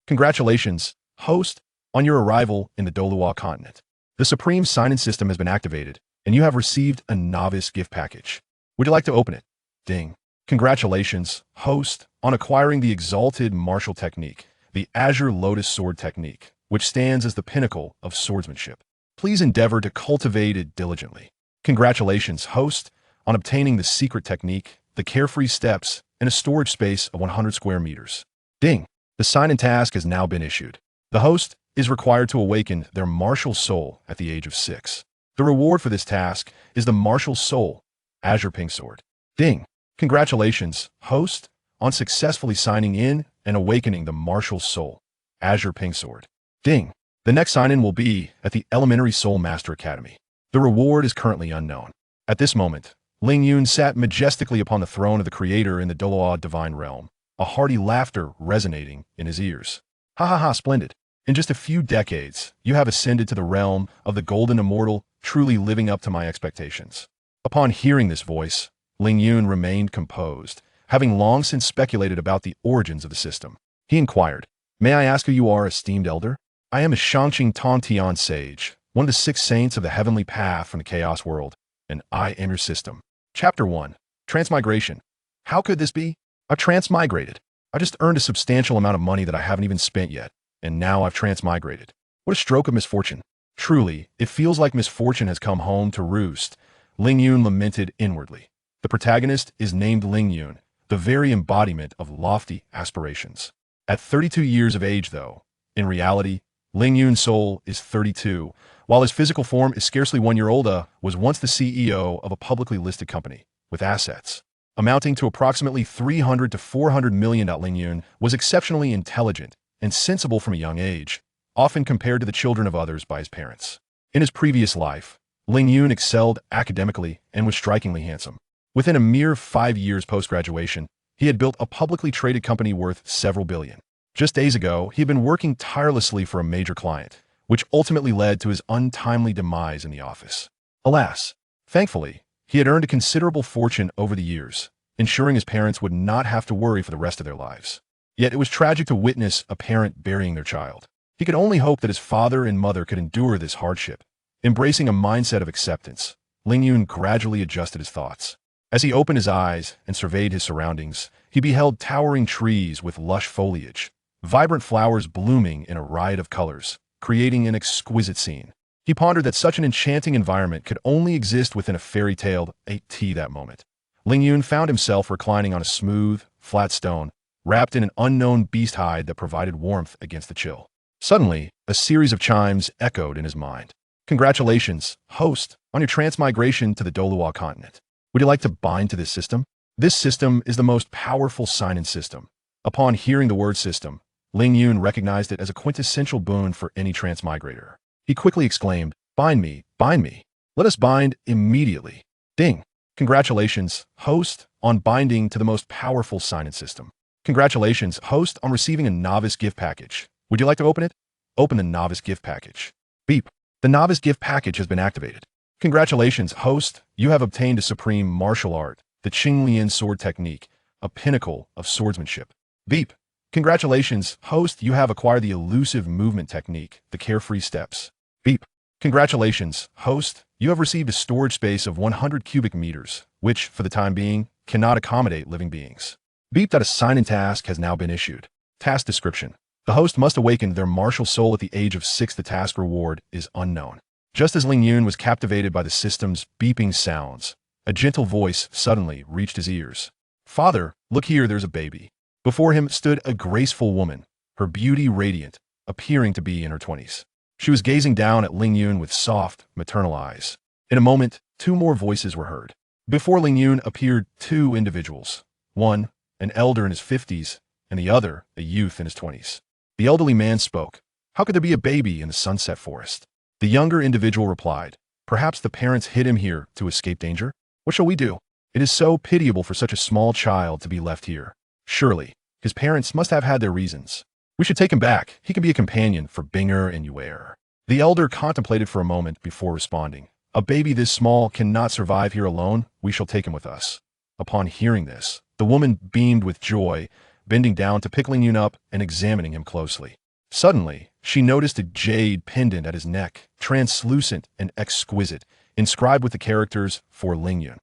Congratulations, host, on your arrival in the Douluo Continent. The Supreme Sign-In system has been activated, and you have received a novice gift package. Would you like to open it? Ding. Congratulations, host, on acquiring the exalted martial technique, the Azure Lotus Sword technique, which stands as the pinnacle of swordsmanship. Please endeavor to cultivate it diligently. Congratulations, host, on obtaining the secret technique, the carefree steps, and a storage space of 100 square meters. Ding. The sign-in task has now been issued. The host is required to awaken their martial soul at the age of 6. The reward for this task is the martial soul, Azure Pink Sword. Ding. Congratulations, host, on successfully signing in and awakening the martial soul, Azure Pink Sword. Ding. The next sign-in will be at the Elementary Soul Master Academy. The reward is currently unknown. At this moment, Ling Yun sat majestically upon the throne of the Creator in the Douluo Divine Realm, a hearty laughter resonating in his ears. Ha ha ha, splendid. In just a few decades, you have ascended to the realm of the Golden Immortal, truly living up to my expectations. Upon hearing this voice, Ling Yun remained composed, having long since speculated about the origins of the system. He inquired, "May I ask who you are, esteemed elder?" "I am a Shangqing Tongtian sage, one of the 6 saints of the heavenly path from the chaos world, and I am your system." Chapter 1. Transmigration. How could this be? I've transmigrated. I just earned a substantial amount of money that I haven't even spent yet, and now I've transmigrated. What a stroke of misfortune. Truly, it feels like misfortune has come home to roost, Ling Yun lamented inwardly. The protagonist is named Ling Yun, the very embodiment of lofty aspirations. At 32 years of age, though, in reality, Ling Yun's soul is 32, while his physical form is scarcely 1 year old. Was once the CEO of a publicly listed company, with assets amounting to approximately 300 to 400 million. Ling Yun was exceptionally intelligent and sensible from a young age, often compared to the children of others by his parents. In his previous life, Ling Yun excelled academically and was strikingly handsome. Within a mere 5 years post-graduation, he had built a publicly traded company worth several billion. Just days ago, he had been working tirelessly for a major client, which ultimately led to his untimely demise in the office. Alas, thankfully, he had earned a considerable fortune over the years, ensuring his parents would not have to worry for the rest of their lives. Yet it was tragic to witness a parent burying their child. He could only hope that his father and mother could endure this hardship. Embracing a mindset of acceptance, Ling Yun gradually adjusted his thoughts. As he opened his eyes and surveyed his surroundings, he beheld towering trees with lush foliage, vibrant flowers blooming in a riot of colors, creating an exquisite scene. He pondered that such an enchanting environment could only exist within a fairy tale. That moment, Ling Yun found himself reclining on a smooth, flat stone, wrapped in an unknown beast hide that provided warmth against the chill. Suddenly, a series of chimes echoed in his mind. Congratulations, host, on your transmigration to the Douluo Continent. Would you like to bind to this system? This system is the most powerful sign-in system. Upon hearing the word system, Ling Yun recognized it as a quintessential boon for any transmigrator. He quickly exclaimed, "Bind me, bind me. Let us bind immediately." Ding. Congratulations, host, on binding to the most powerful sign-in system. Congratulations, host, on receiving a novice gift package. Would you like to open it? Open the novice gift package. Beep. The novice gift package has been activated. Congratulations, host. You have obtained a supreme martial art, the Qingping Sword technique, a pinnacle of swordsmanship. Beep. Congratulations, host. You have acquired the elusive movement technique, the carefree steps. Beep. Congratulations, host. You have received a storage space of 100 cubic meters, which, for the time being, cannot accommodate living beings. Beep. That a sign-in task has now been issued. Task description. The host must awaken their martial soul at the age of 6. The task reward is unknown. Just as Ling Yun was captivated by the system's beeping sounds, a gentle voice suddenly reached his ears. "Father, look here, there's a baby." Before him stood a graceful woman, her beauty radiant, appearing to be in her 20s. She was gazing down at Ling Yun with soft, maternal eyes. In a moment, 2 more voices were heard. Before Ling Yun appeared 2 individuals. One, an elder in his 50s, and the other, a youth in his 20s. The elderly man spoke. "How could there be a baby in the sunset forest?" The younger individual replied, "Perhaps the parents hid him here to escape danger? What shall we do? It is so pitiable for such a small child to be left here. Surely, his parents must have had their reasons. We should take him back. He can be a companion for Binger and Yuer." The elder contemplated for a moment before responding. "A baby this small cannot survive here alone. We shall take him with us." Upon hearing this, the woman beamed with joy, bending down to pick Ling Yun up and examining him closely. Suddenly, she noticed a jade pendant at his neck, translucent and exquisite, inscribed with the characters for Ling Yun.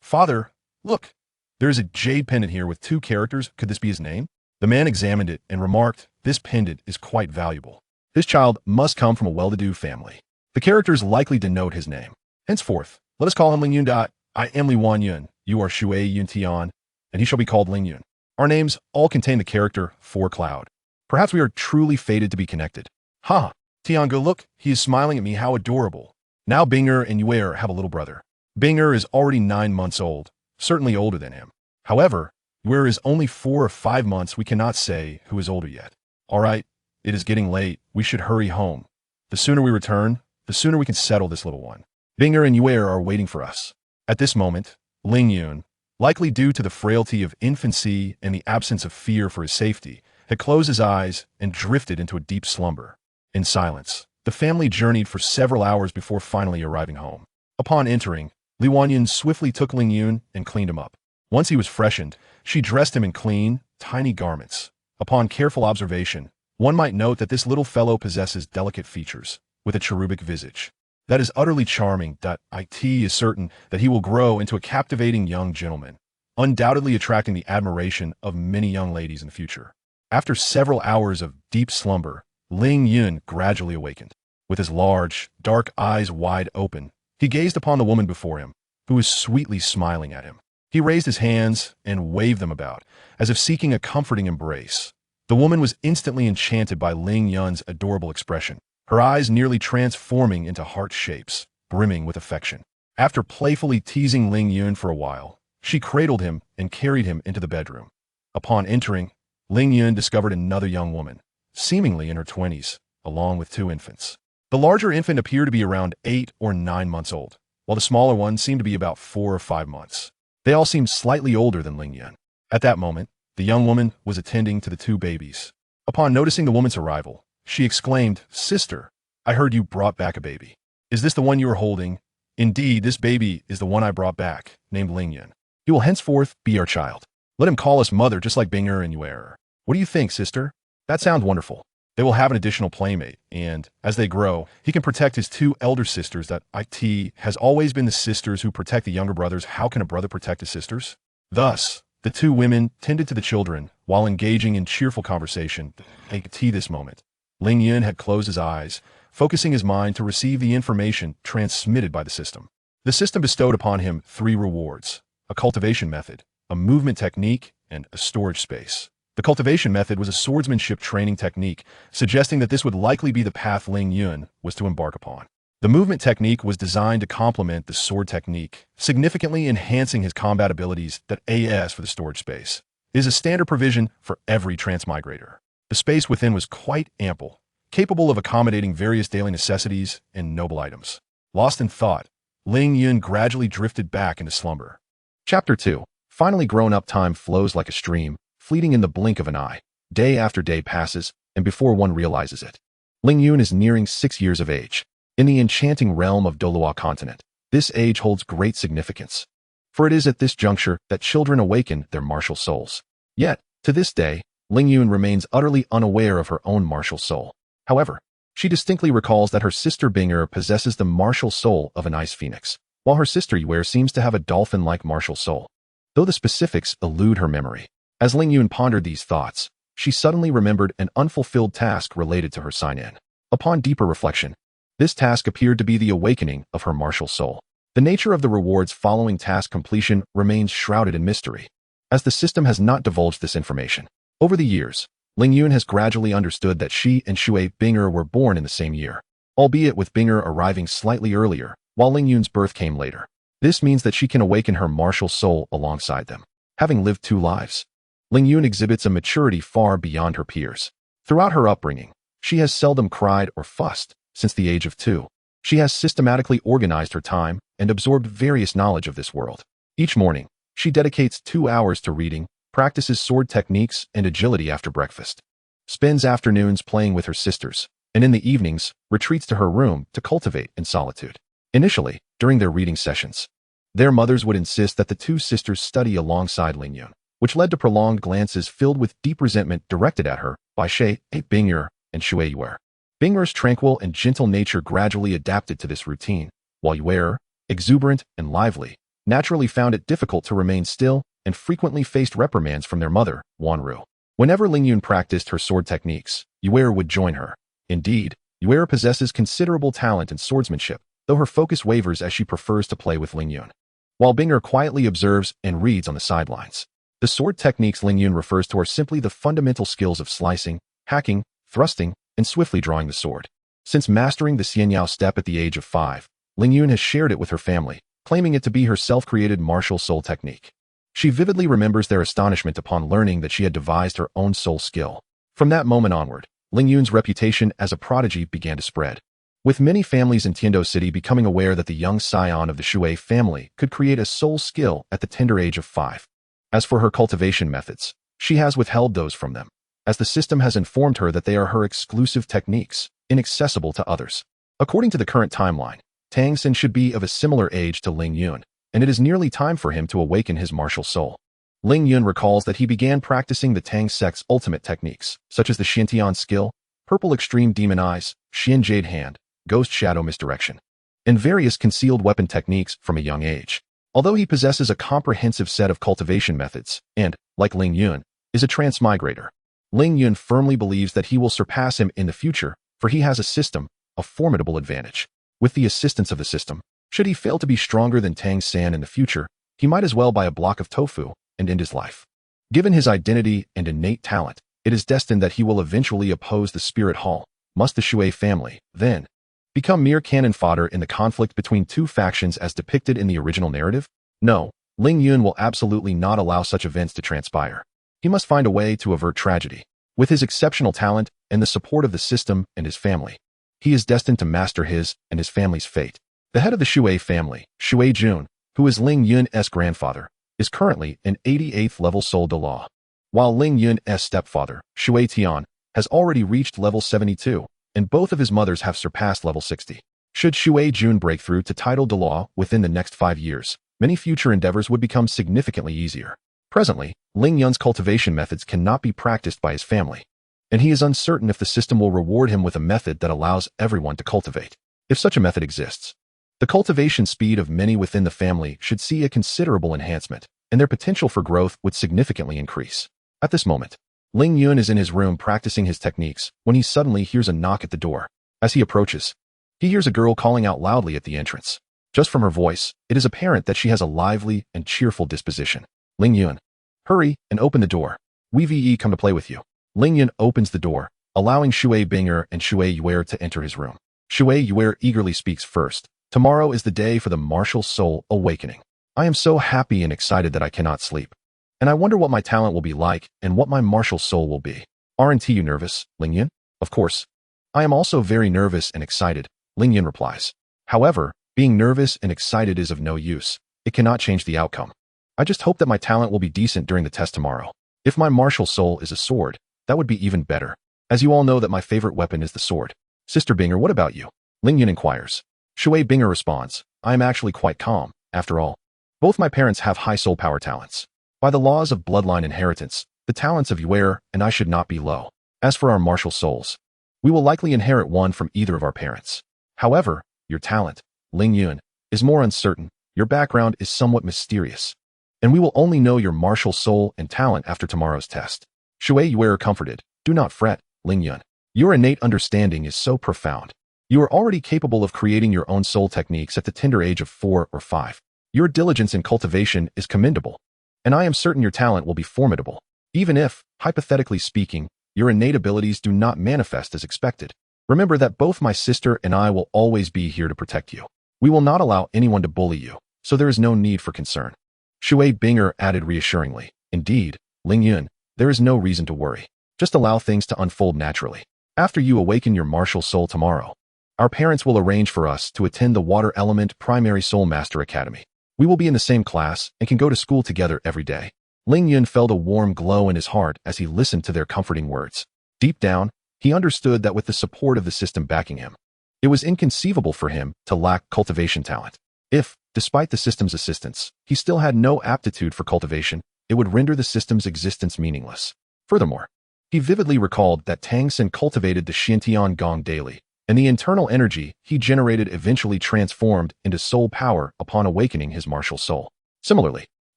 "Father, look, there is a jade pendant here with 2 characters. Could this be his name?" The man examined it and remarked, "This pendant is quite valuable. This child must come from a well-to-do family. The characters likely denote his name. Henceforth, let us call him Ling Yun. I am Li Wan Yun, you are Shui Yun Tian, and he shall be called Ling Yun. Our names all contain the character for cloud. Perhaps we are truly fated to be connected." "Ha! Tian, go look, he is smiling at me, how adorable." Now Binger and Yuer have a little brother. Binger is already 9 months old, certainly older than him. However, Yuer is only 4 or 5 months. We cannot say who is older yet. "All right, it is getting late. We should hurry home. The sooner we return, the sooner we can settle this little one. Binger and Yuer are waiting for us." At this moment, Ling Yun, likely due to the frailty of infancy and the absence of fear for his safety, had closed his eyes and drifted into a deep slumber. In silence, the family journeyed for several hours before finally arriving home. Upon entering, Li Wanyun swiftly took Ling Yun and cleaned him up. Once he was freshened, she dressed him in clean, tiny garments. Upon careful observation, one might note that this little fellow possesses delicate features, with a cherubic visage. That is utterly charming. It is certain that he will grow into a captivating young gentleman, undoubtedly attracting the admiration of many young ladies in the future. After several hours of deep slumber, Ling Yun gradually awakened. With his large, dark eyes wide open, he gazed upon the woman before him, who was sweetly smiling at him. He raised his hands and waved them about, as if seeking a comforting embrace. The woman was instantly enchanted by Ling Yun's adorable expression, her eyes nearly transforming into heart shapes, brimming with affection. After playfully teasing Ling Yun for a while, she cradled him and carried him into the bedroom. Upon entering, Ling Yun discovered another young woman, seemingly in her 20s, along with 2 infants. The larger infant appeared to be around 8 or 9 months old, while the smaller one seemed to be about 4 or 5 months. They all seemed slightly older than Ling Yun. At that moment, the young woman was attending to the 2 babies. Upon noticing the woman's arrival, she exclaimed, "Sister, I heard you brought back a baby. Is this the one you are holding?" "Indeed, this baby is the one I brought back, named Ling Yun. He will henceforth be our child. Let him call us mother just like Binger and Yuer. What do you think, sister?" "That sounds wonderful. They will have an additional playmate, and, as they grow, he can protect his 2 elder sisters. It has always been the sisters who protect the younger brothers. How can a brother protect his sisters?" Thus, the 2 women tended to the children while engaging in cheerful conversation. This moment, Ling Yun had closed his eyes, focusing his mind to receive the information transmitted by the system. The system bestowed upon him 3 rewards: a cultivation method, a movement technique, and a storage space. The cultivation method was a swordsmanship training technique, suggesting that this would likely be the path Ling Yun was to embark upon. The movement technique was designed to complement the sword technique, significantly enhancing his combat abilities. As for the storage space, it is a standard provision for every transmigrator. The space within was quite ample, capable of accommodating various daily necessities and noble items. Lost in thought, Ling Yun gradually drifted back into slumber. Chapter 2. Finally grown-up. Time flows like a stream, fleeting in the blink of an eye. Day after day passes, and before one realizes it, Ling Yun is nearing 6 years of age. In the enchanting realm of Douluo Continent, this age holds great significance, for it is at this juncture that children awaken their martial souls. Yet, to this day, Ling Yun remains utterly unaware of her own martial soul. However, she distinctly recalls that her sister Binger possesses the martial soul of an ice phoenix, while her sister Yuer seems to have a dolphin-like martial soul, though the specifics elude her memory. As Ling Yun pondered these thoughts, she suddenly remembered an unfulfilled task related to her sign-in. Upon deeper reflection, this task appeared to be the awakening of her martial soul. The nature of the rewards following task completion remains shrouded in mystery, as the system has not divulged this information. Over the years, Ling Yun has gradually understood that she and Shui Binger were born in the same year, albeit with Binger arriving slightly earlier, while Ling Yun's birth came later. This means that she can awaken her martial soul alongside them. Having lived 2 lives, Ling Yun exhibits a maturity far beyond her peers. Throughout her upbringing, she has seldom cried or fussed. Since the age of 2, she has systematically organized her time and absorbed various knowledge of this world. Each morning, she dedicates 2 hours to reading, practices sword techniques and agility after breakfast, spends afternoons playing with her sisters, and in the evenings, retreats to her room to cultivate in solitude. Initially, during their reading sessions, their mothers would insist that the 2 sisters study alongside Ling Yun. which led to prolonged glances filled with deep resentment directed at her by Qingping and Yue. Bing'er's tranquil and gentle nature gradually adapted to this routine, while Yue, exuberant and lively, naturally found it difficult to remain still and frequently faced reprimands from their mother, Wanru. Whenever Lingyun practiced her sword techniques, Yue would join her. Indeed, Yue possesses considerable talent in swordsmanship, though her focus wavers as she prefers to play with Lingyun, while Bing'er quietly observes and reads on the sidelines. The sword techniques Lingyun refers to are simply the fundamental skills of slicing, hacking, thrusting, and swiftly drawing the sword. Since mastering the Xianyao step at the age of 5, Lingyun has shared it with her family, claiming it to be her self-created martial soul technique. She vividly remembers their astonishment upon learning that she had devised her own soul skill. From that moment onward, Lingyun's reputation as a prodigy began to spread, with many families in Tiando City becoming aware that the young scion of the Shui family could create a soul skill at the tender age of 5. As for her cultivation methods, she has withheld those from them, as the system has informed her that they are her exclusive techniques, inaccessible to others. According to the current timeline, Tang Xin should be of a similar age to Lingyun, and it is nearly time for him to awaken his martial soul. Lingyun recalls that he began practicing the Tang sect's ultimate techniques, such as the Xintian skill, Purple Extreme Demon Eyes, Xian Jade Hand, Ghost Shadow Misdirection, and various concealed weapon techniques from a young age. Although he possesses a comprehensive set of cultivation methods and, like Lingyun, is a transmigrator, Lingyun firmly believes that he will surpass him in the future, for he has a formidable advantage. With the assistance of the system, should he fail to be stronger than Tang San in the future, he might as well buy a block of tofu and end his life. Given his identity and innate talent, it is destined that he will eventually oppose the Spirit Hall, must the Shui family, then, become mere cannon fodder in the conflict between two factions as depicted in the original narrative? No, Lingyun will absolutely not allow such events to transpire. He must find a way to avert tragedy. With his exceptional talent and the support of the system and his family, he is destined to master his and his family's fate. The head of the Shui family, Shui Jun, who is Lingyun's grandfather, is currently an 88th level Soul Douluo, while Lingyun's stepfather, Shui Tian, has already reached level 72, and both of his mothers have surpassed level 60. Should Shui Jun break through to title Douluo within the next 5 years, many future endeavors would become significantly easier. Presently, Lingyun's cultivation methods cannot be practiced by his family, and he is uncertain if the system will reward him with a method that allows everyone to cultivate. If such a method exists, the cultivation speed of many within the family should see a considerable enhancement, and their potential for growth would significantly increase. At this moment, Lingyun is in his room practicing his techniques when he suddenly hears a knock at the door. As he approaches, he hears a girl calling out loudly at the entrance. Just from her voice, it is apparent that she has a lively and cheerful disposition. Lingyun, hurry and open the door. We come to play with you. Lingyun opens the door, allowing Shui Bing'er and Shui Yue to enter his room. Shui Yue eagerly speaks first. Tomorrow is the day for the martial soul awakening. I am so happy and excited that I cannot sleep. And I wonder what my talent will be like and what my martial soul will be. Aren't you nervous, Lingyun? Of course. I am also very nervous and excited, Lingyun replies. However, being nervous and excited is of no use. It cannot change the outcome. I just hope that my talent will be decent during the test tomorrow. If my martial soul is a sword, that would be even better. As you all know that my favorite weapon is the sword. Sister Bing'er, what about you? Lingyun inquires. Shui Bing'er responds, I am actually quite calm, after all. Both my parents have high soul power talents. By the laws of bloodline inheritance, the talents of Yue and I should not be low. As for our martial souls, we will likely inherit one from either of our parents. However, your talent, Lingyun, is more uncertain. Your background is somewhat mysterious, and we will only know your martial soul and talent after tomorrow's test. Shui Yue comforted, do not fret, Lingyun. Your innate understanding is so profound. You are already capable of creating your own soul techniques at the tender age of 4 or 5. Your diligence in cultivation is commendable, and I am certain your talent will be formidable, even if, hypothetically speaking, your innate abilities do not manifest as expected. Remember that both my sister and I will always be here to protect you. We will not allow anyone to bully you, so there is no need for concern. Shui Bing'er added reassuringly, indeed, Lingyun, there is no reason to worry. Just allow things to unfold naturally. After you awaken your martial soul tomorrow, our parents will arrange for us to attend the Water Element Primary Soul Master Academy. We will be in the same class and can go to school together every day. Lingyun felt a warm glow in his heart as he listened to their comforting words. Deep down, he understood that with the support of the system backing him, it was inconceivable for him to lack cultivation talent. If, despite the system's assistance, he still had no aptitude for cultivation, it would render the system's existence meaningless. Furthermore, he vividly recalled that Tang Xin cultivated the Xintian Gong daily, and the internal energy he generated eventually transformed into soul power upon awakening his martial soul. Similarly,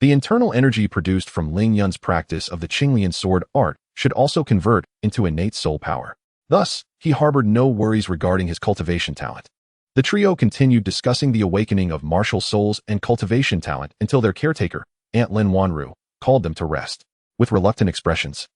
the internal energy produced from Ling Yun's practice of the Qingping Sword Art should also convert into innate soul power. Thus, he harbored no worries regarding his cultivation talent. The trio continued discussing the awakening of martial souls and cultivation talent until their caretaker, Aunt Lin Wanru, called them to rest. With reluctant expressions,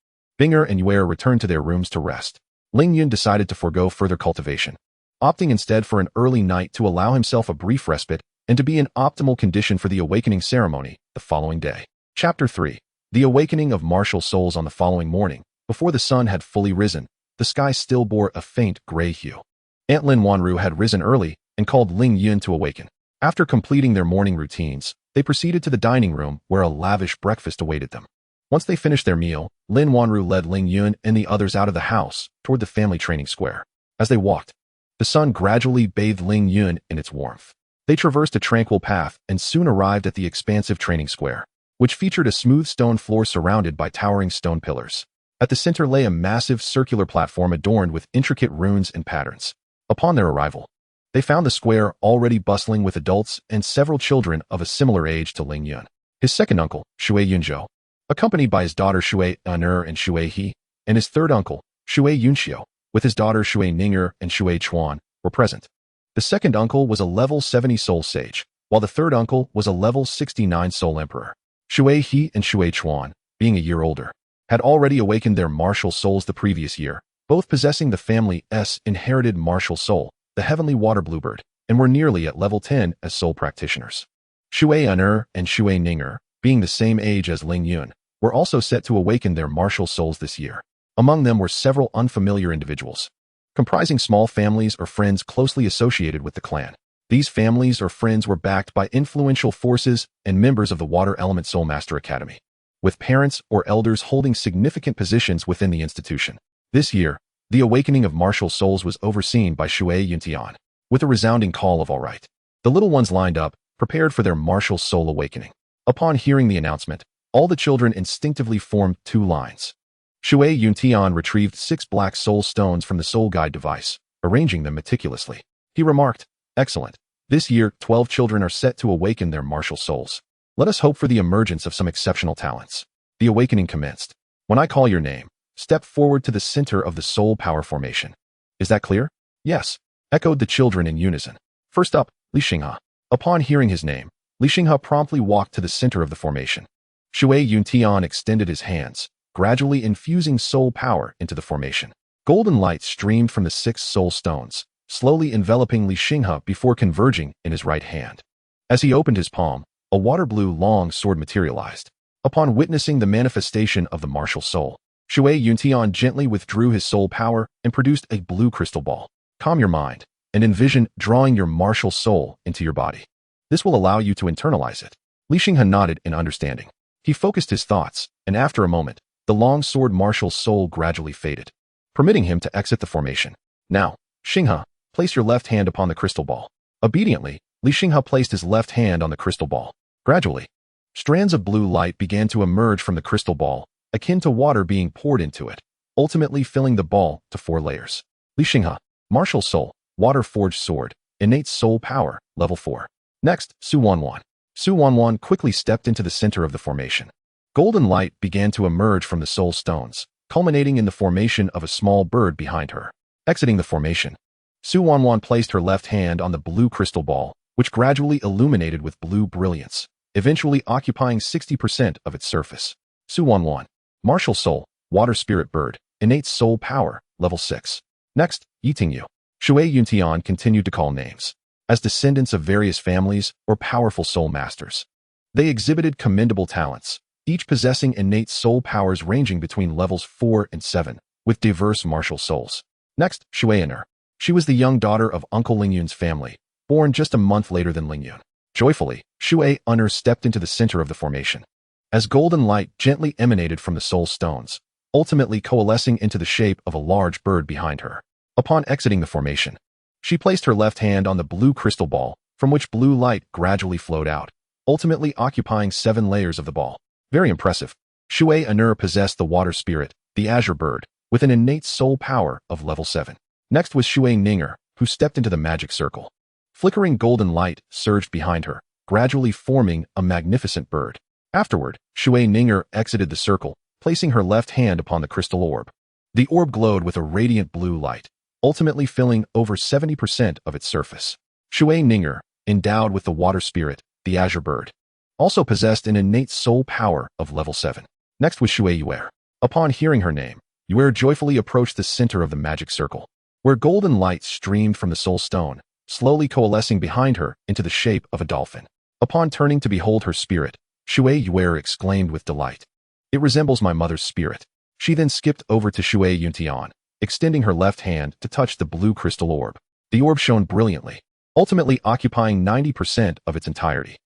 Binger and Yuer returned to their rooms to rest. Ling Yun decided to forego further cultivation, opting instead for an early night to allow himself a brief respite and to be in optimal condition for the awakening ceremony the following day. Chapter 3. The awakening of martial souls. On the following morning, before the sun had fully risen, the sky still bore a faint gray hue. Aunt Lin Wanru had risen early and called Ling Yun to awaken. After completing their morning routines, they proceeded to the dining room where a lavish breakfast awaited them. Once they finished their meal, Lin Wanru led Ling Yun and the others out of the house toward the family training square. As they walked, the sun gradually bathed Ling Yun in its warmth. They traversed a tranquil path and soon arrived at the expansive training square, which featured a smooth stone floor surrounded by towering stone pillars. At the center lay a massive circular platform adorned with intricate runes and patterns. Upon their arrival, they found the square already bustling with adults and several children of a similar age to Ling Yun. His second uncle, Shui Yunzhou, accompanied by his daughter Shui Aner and Shui He, and his third uncle, Shui Yunxiu, with his daughter Shui Ninger and Shui Chuan, were present. The second uncle was a level 70 soul sage, while the third uncle was a level 69 soul emperor. Shui He and Shui Chuan, being a year older, had already awakened their martial souls the previous year, both possessing the family's inherited martial soul, the heavenly water bluebird, and were nearly at level 10 as soul practitioners. Shui Aner and Shui Ninger, being the same age as Ling Yun, were also set to awaken their martial souls this year. Among them were several unfamiliar individuals, comprising small families or friends closely associated with the clan. These families or friends were backed by influential forces and members of the Water Element Soul Master Academy, with parents or elders holding significant positions within the institution. This year, the awakening of martial souls was overseen by Shui Yuntian, with a resounding call of all right. The little ones lined up, prepared for their martial soul awakening. Upon hearing the announcement, all the children instinctively formed two lines. Shui Yuntian retrieved 6 black soul stones from the soul guide device, arranging them meticulously. He remarked, "Excellent. This year, 12 children are set to awaken their martial souls. Let us hope for the emergence of some exceptional talents." The awakening commenced. When I call your name, step forward to the center of the soul power formation. Is that clear? Yes, echoed the children in unison. First up, Li Xinghe. Upon hearing his name, Li Xinghe promptly walked to the center of the formation. Shui Yuntian extended his hands, gradually infusing soul power into the formation. Golden light streamed from the 6 soul stones, slowly enveloping Li Xinghe before converging in his right hand. As he opened his palm, a water blue long sword materialized. Upon witnessing the manifestation of the martial soul, Shui Yuntian gently withdrew his soul power and produced a blue crystal ball. Calm your mind and envision drawing your martial soul into your body. This will allow you to internalize it. Li Xinghe nodded in understanding. He focused his thoughts, and after a moment, the long sword martial soul gradually faded, permitting him to exit the formation. Now, Xinghe, place your left hand upon the crystal ball. Obediently, Li Xinghe placed his left hand on the crystal ball. Gradually, strands of blue light began to emerge from the crystal ball, akin to water being poured into it, ultimately filling the ball to 4 layers. Li Xinghe, martial soul, water forged sword, innate soul power, level 4. Next, Su Wanwan. Su Wanwan quickly stepped into the center of the formation. Golden light began to emerge from the soul stones, culminating in the formation of a small bird behind her. Exiting the formation, Su Wanwan placed her left hand on the blue crystal ball, which gradually illuminated with blue brilliance, eventually occupying 60% of its surface. Su Wanwan, martial soul, water spirit bird, innate soul power, level 6. Next, Yitingyu. Shui Yuntian continued to call names. As descendants of various families or powerful soul masters, they exhibited commendable talents, each possessing innate soul powers ranging between levels 4 and 7, with diverse martial souls. Next, Shui Aner. She was the young daughter of Uncle Ling Yun's family, born just a month later than Ling Yun. Joyfully, Shui Aner stepped into the center of the formation. As golden light gently emanated from the soul stones, ultimately coalescing into the shape of a large bird behind her. Upon exiting the formation, she placed her left hand on the blue crystal ball, from which blue light gradually flowed out, ultimately occupying 7 layers of the ball. Very impressive. Shui Anur possessed the water spirit, the Azure bird, with an innate soul power of level 7. Next was Shui Ninger, who stepped into the magic circle. Flickering golden light surged behind her, gradually forming a magnificent bird. Afterward, Shui Ninger exited the circle, placing her left hand upon the crystal orb. The orb glowed with a radiant blue light, ultimately filling over 70% of its surface. Shui Ninger, endowed with the water spirit, the Azure bird, also possessed an innate soul power of level 7. Next was Shui Yuer. Upon hearing her name, Yuer joyfully approached the center of the magic circle, where golden light streamed from the soul stone, slowly coalescing behind her into the shape of a dolphin. Upon turning to behold her spirit, Shui Yuer exclaimed with delight, "It resembles my mother's spirit." She then skipped over to Shui Yuntian, extending her left hand to touch the blue crystal orb. The orb shone brilliantly, ultimately occupying 90% of its entirety.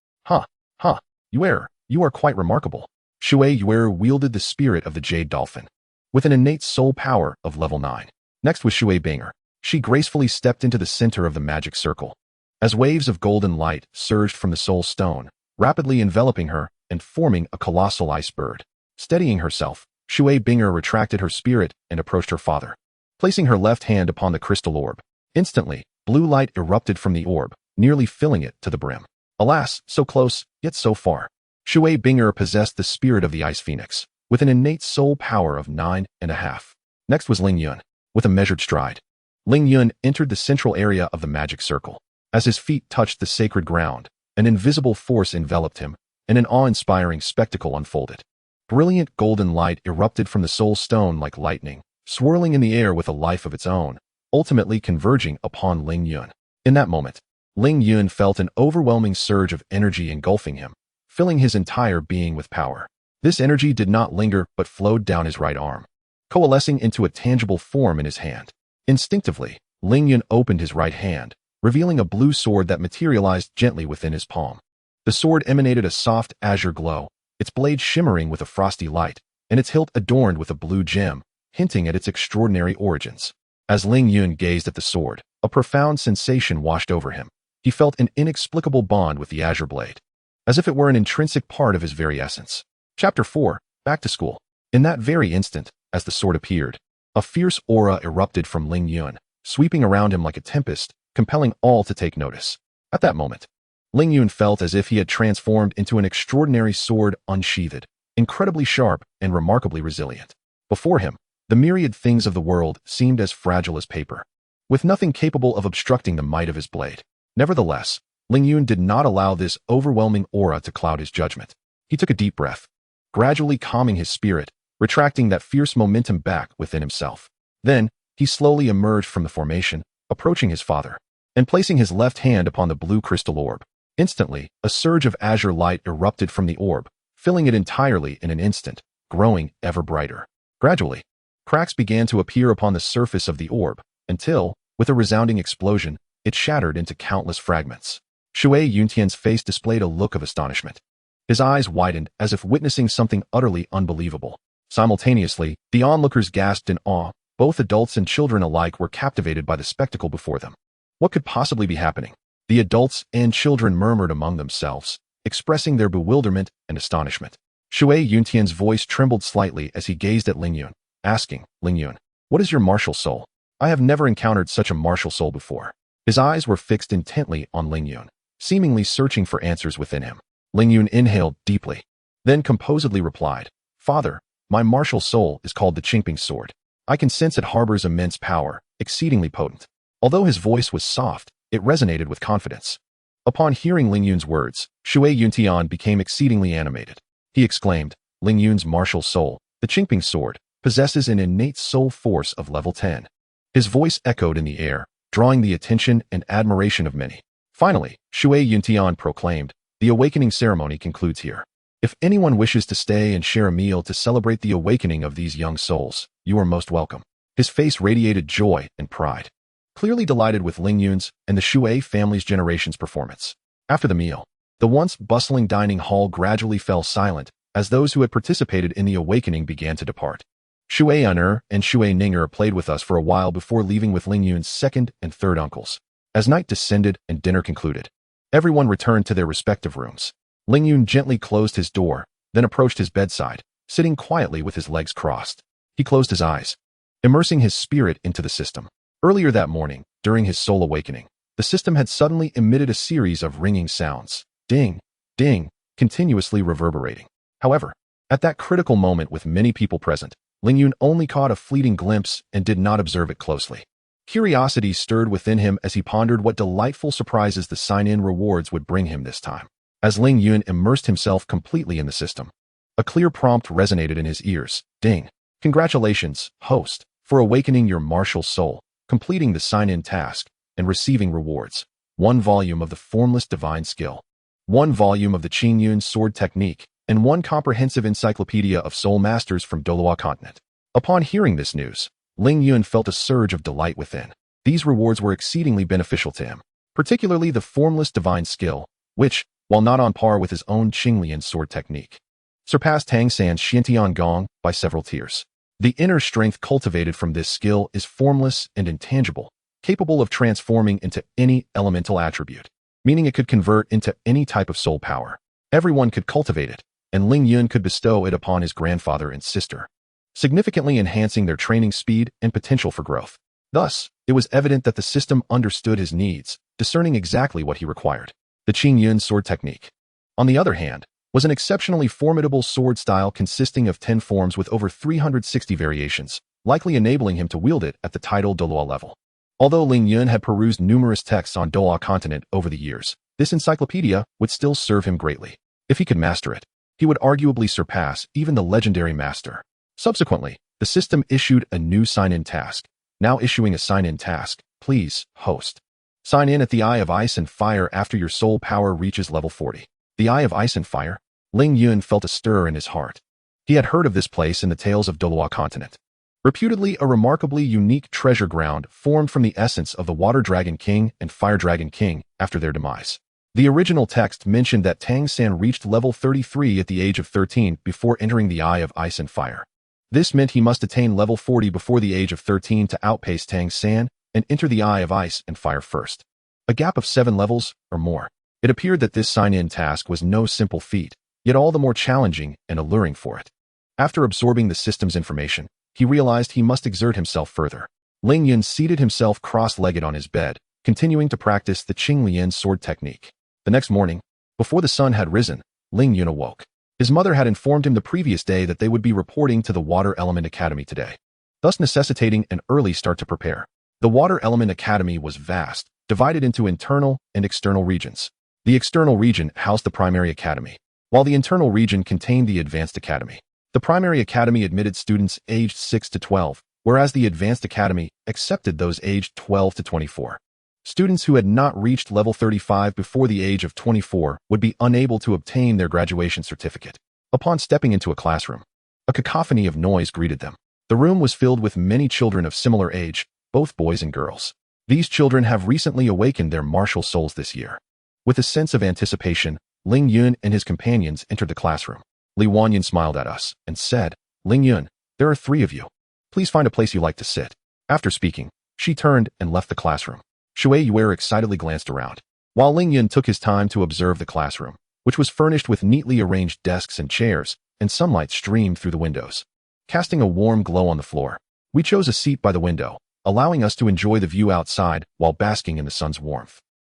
Yuer, you are quite remarkable. Shui Yuer wielded the spirit of the jade dolphin, with an innate soul power of level 9. Next was Shui Binger. She gracefully stepped into the center of the magic circle, as waves of golden light surged from the soul stone, rapidly enveloping her and forming a colossal ice bird. Steadying herself, Shui Binger retracted her spirit and approached her father, placing her left hand upon the crystal orb. Instantly, blue light erupted from the orb, nearly filling it to the brim. Alas, so close, yet so far. Shui Binger possessed the spirit of the ice phoenix, with an innate soul power of 9.5. Next was Ling Yun. With a measured stride, Ling Yun entered the central area of the magic circle. As his feet touched the sacred ground, an invisible force enveloped him, and an awe-inspiring spectacle unfolded. Brilliant golden light erupted from the soul stone like lightning, swirling in the air with a life of its own, ultimately converging upon Ling Yun. In that moment, Ling Yun felt an overwhelming surge of energy engulfing him, filling his entire being with power. This energy did not linger but flowed down his right arm, coalescing into a tangible form in his hand. Instinctively, Ling Yun opened his right hand, revealing a blue sword that materialized gently within his palm. The sword emanated a soft azure glow, its blade shimmering with a frosty light, and its hilt adorned with a blue gem, hinting at its extraordinary origins. As Ling Yun gazed at the sword, a profound sensation washed over him. He felt an inexplicable bond with the azure blade, as if it were an intrinsic part of his very essence. Chapter 4. Back to School. In that very instant, as the sword appeared, a fierce aura erupted from Ling Yun, sweeping around him like a tempest, compelling all to take notice. At that moment, Ling Yun felt as if he had transformed into an extraordinary sword unsheathed, incredibly sharp and remarkably resilient. Before him, the myriad things of the world seemed as fragile as paper, with nothing capable of obstructing the might of his blade. Nevertheless, Ling Yun did not allow this overwhelming aura to cloud his judgment. He took a deep breath, gradually calming his spirit, retracting that fierce momentum back within himself. Then, he slowly emerged from the formation, approaching his father, and placing his left hand upon the blue crystal orb. Instantly, a surge of azure light erupted from the orb, filling it entirely in an instant, growing ever brighter. Gradually, cracks began to appear upon the surface of the orb, until, with a resounding explosion, it shattered into countless fragments. Shui Yuntian's face displayed a look of astonishment. His eyes widened as if witnessing something utterly unbelievable. Simultaneously, the onlookers gasped in awe. Both adults and children alike were captivated by the spectacle before them. What could possibly be happening? The adults and children murmured among themselves, expressing their bewilderment and astonishment. Shui Yuntian's voice trembled slightly as he gazed at Ling Yun, asking, "Ling Yun, what is your martial soul? I have never encountered such a martial soul before." His eyes were fixed intently on Ling Yun, seemingly searching for answers within him. Ling Yun inhaled deeply, then composedly replied, "Father, my martial soul is called the Qingping Sword. I can sense it harbors immense power, exceedingly potent." Although his voice was soft, it resonated with confidence. Upon hearing Ling Yun's words, Shui Yuntian became exceedingly animated. He exclaimed, "Ling Yun's martial soul, the Qingping Sword, possesses an innate soul force of level 10. His voice echoed in the air, drawing the attention and admiration of many. Finally, Shui Yuntian proclaimed, "The awakening ceremony concludes here. If anyone wishes to stay and share a meal to celebrate the awakening of these young souls, you are most welcome." His face radiated joy and pride, clearly delighted with Ling Yun's and the Shui family's generation's performance. After the meal, the once bustling dining hall gradually fell silent as those who had participated in the awakening began to depart. Shui Anur and Shui Ninger played with us for a while before leaving with Ling Yun's second and third uncles. As night descended and dinner concluded, everyone returned to their respective rooms. Ling Yun gently closed his door, then approached his bedside, sitting quietly with his legs crossed. He closed his eyes, immersing his spirit into the system. Earlier that morning, during his soul awakening, the system had suddenly emitted a series of ringing sounds, ding, ding, continuously reverberating. However, at that critical moment with many people present, Ling Yun only caught a fleeting glimpse and did not observe it closely. Curiosity stirred within him as he pondered what delightful surprises the sign-in rewards would bring him this time. As Ling Yun immersed himself completely in the system, a clear prompt resonated in his ears. Ding. Congratulations, host, for awakening your martial soul, completing the sign-in task, and receiving rewards. 1 volume of the Formless Divine Skill, 1 volume of the Qingping Sword Technique, and 1 comprehensive encyclopedia of soul masters from Douluo Continent. Upon hearing this news, Ling Yun felt a surge of delight within. These rewards were exceedingly beneficial to him, particularly the Formless Divine Skill, which, while not on par with his own Qingping Sword Technique, surpassed Tang San's Xiantian Gong by several tiers. The inner strength cultivated from this skill is formless and intangible, capable of transforming into any elemental attribute, meaning it could convert into any type of soul power. Everyone could cultivate it, and Ling Yun could bestow it upon his grandfather and sister, significantly enhancing their training speed and potential for growth. Thus, it was evident that the system understood his needs, discerning exactly what he required. The Qingping Sword Technique, on the other hand, was an exceptionally formidable sword style consisting of 10 forms with over 360 variations, likely enabling him to wield it at the title Douluo level. Although Ling Yun had perused numerous texts on Douluo Continent over the years, this encyclopedia would still serve him greatly. If he could master it, he would arguably surpass even the legendary master. Subsequently, the system issued a new sign-in task. Now issuing a sign-in task, please, host. Sign in at the Eye of Ice and Fire after your soul power reaches level 40. The Eye of Ice and Fire? Ling Yun felt a stir in his heart. He had heard of this place in the tales of Douluo Continent. Reputedly a remarkably unique treasure ground formed from the essence of the Water Dragon King and Fire Dragon King after their demise. The original text mentioned that Tang San reached level 33 at the age of 13 before entering the Eye of Ice and Fire. This meant he must attain level 40 before the age of 13 to outpace Tang San and enter the Eye of Ice and Fire first. A gap of 7 levels or more. It appeared that this sign-in task was no simple feat, yet all the more challenging and alluring for it. After absorbing the system's information, he realized he must exert himself further. Ling Yun seated himself cross-legged on his bed, continuing to practice the Qingping Sword Technique. The next morning, before the sun had risen, Ling Yun awoke. His mother had informed him the previous day that they would be reporting to the Water Element Academy today, thus necessitating an early start to prepare. The Water Element Academy was vast, divided into internal and external regions. The external region housed the primary academy, while the internal region contained the advanced academy. The primary academy admitted students aged 6 to 12, whereas the advanced academy accepted those aged 12 to 24. Students who had not reached level 35 before the age of 24 would be unable to obtain their graduation certificate. Upon stepping into a classroom, a cacophony of noise greeted them. The room was filled with many children of similar age, both boys and girls. These children have recently awakened their martial souls this year. With a sense of anticipation, Ling Yun and his companions entered the classroom. Li Wanyan smiled at us and said, Ling Yun, there are 3 of you. Please find a place you like to sit. After speaking, she turned and left the classroom. Shui Yuer excitedly glanced around, while Ling Yun took his time to observe the classroom, which was furnished with neatly arranged desks and chairs, and sunlight streamed through the windows, casting a warm glow on the floor. We chose a seat by the window, allowing us to enjoy the view outside while basking in the sun's warmth.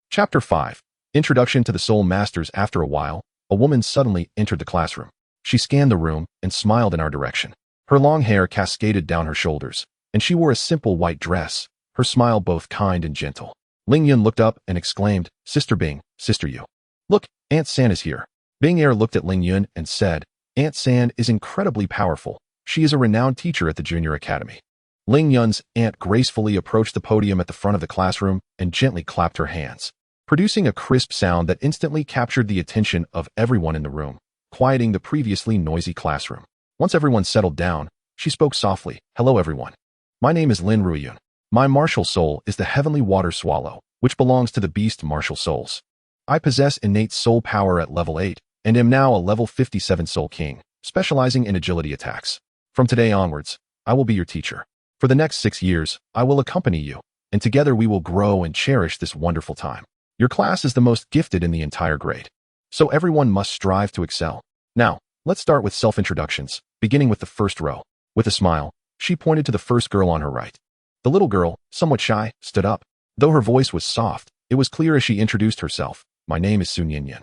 Chapter 5. Introduction to the Soul Masters. After a while, a woman suddenly entered the classroom. She scanned the room and smiled in our direction. Her long hair cascaded down her shoulders, and she wore a simple white dress, her smile both kind and gentle. Ling Yun looked up and exclaimed, Sister Bing, Sister Yu. Look, Aunt San is here. Bing Er looked at Ling Yun and said, Aunt San is incredibly powerful. She is a renowned teacher at the Junior Academy. Ling Yun's aunt gracefully approached the podium at the front of the classroom and gently clapped her hands, producing a crisp sound that instantly captured the attention of everyone in the room, quieting the previously noisy classroom. Once everyone settled down, she spoke softly, Hello everyone. My name is Lin Ruiyun. My martial soul is the Heavenly Water Swallow, which belongs to the Beast Martial Souls. I possess innate soul power at level 8, and am now a level 57 Soul King, specializing in agility attacks. From today onwards, I will be your teacher. For the next 6 years, I will accompany you, and together we will grow and cherish this wonderful time. Your class is the most gifted in the entire grade, so everyone must strive to excel. Now, Let's start with self-introductions, beginning with the first row. With a smile, she pointed to the first girl on her right. The little girl, somewhat shy, stood up. Though her voice was soft, it was clear as she introduced herself. My name is Sun Yin,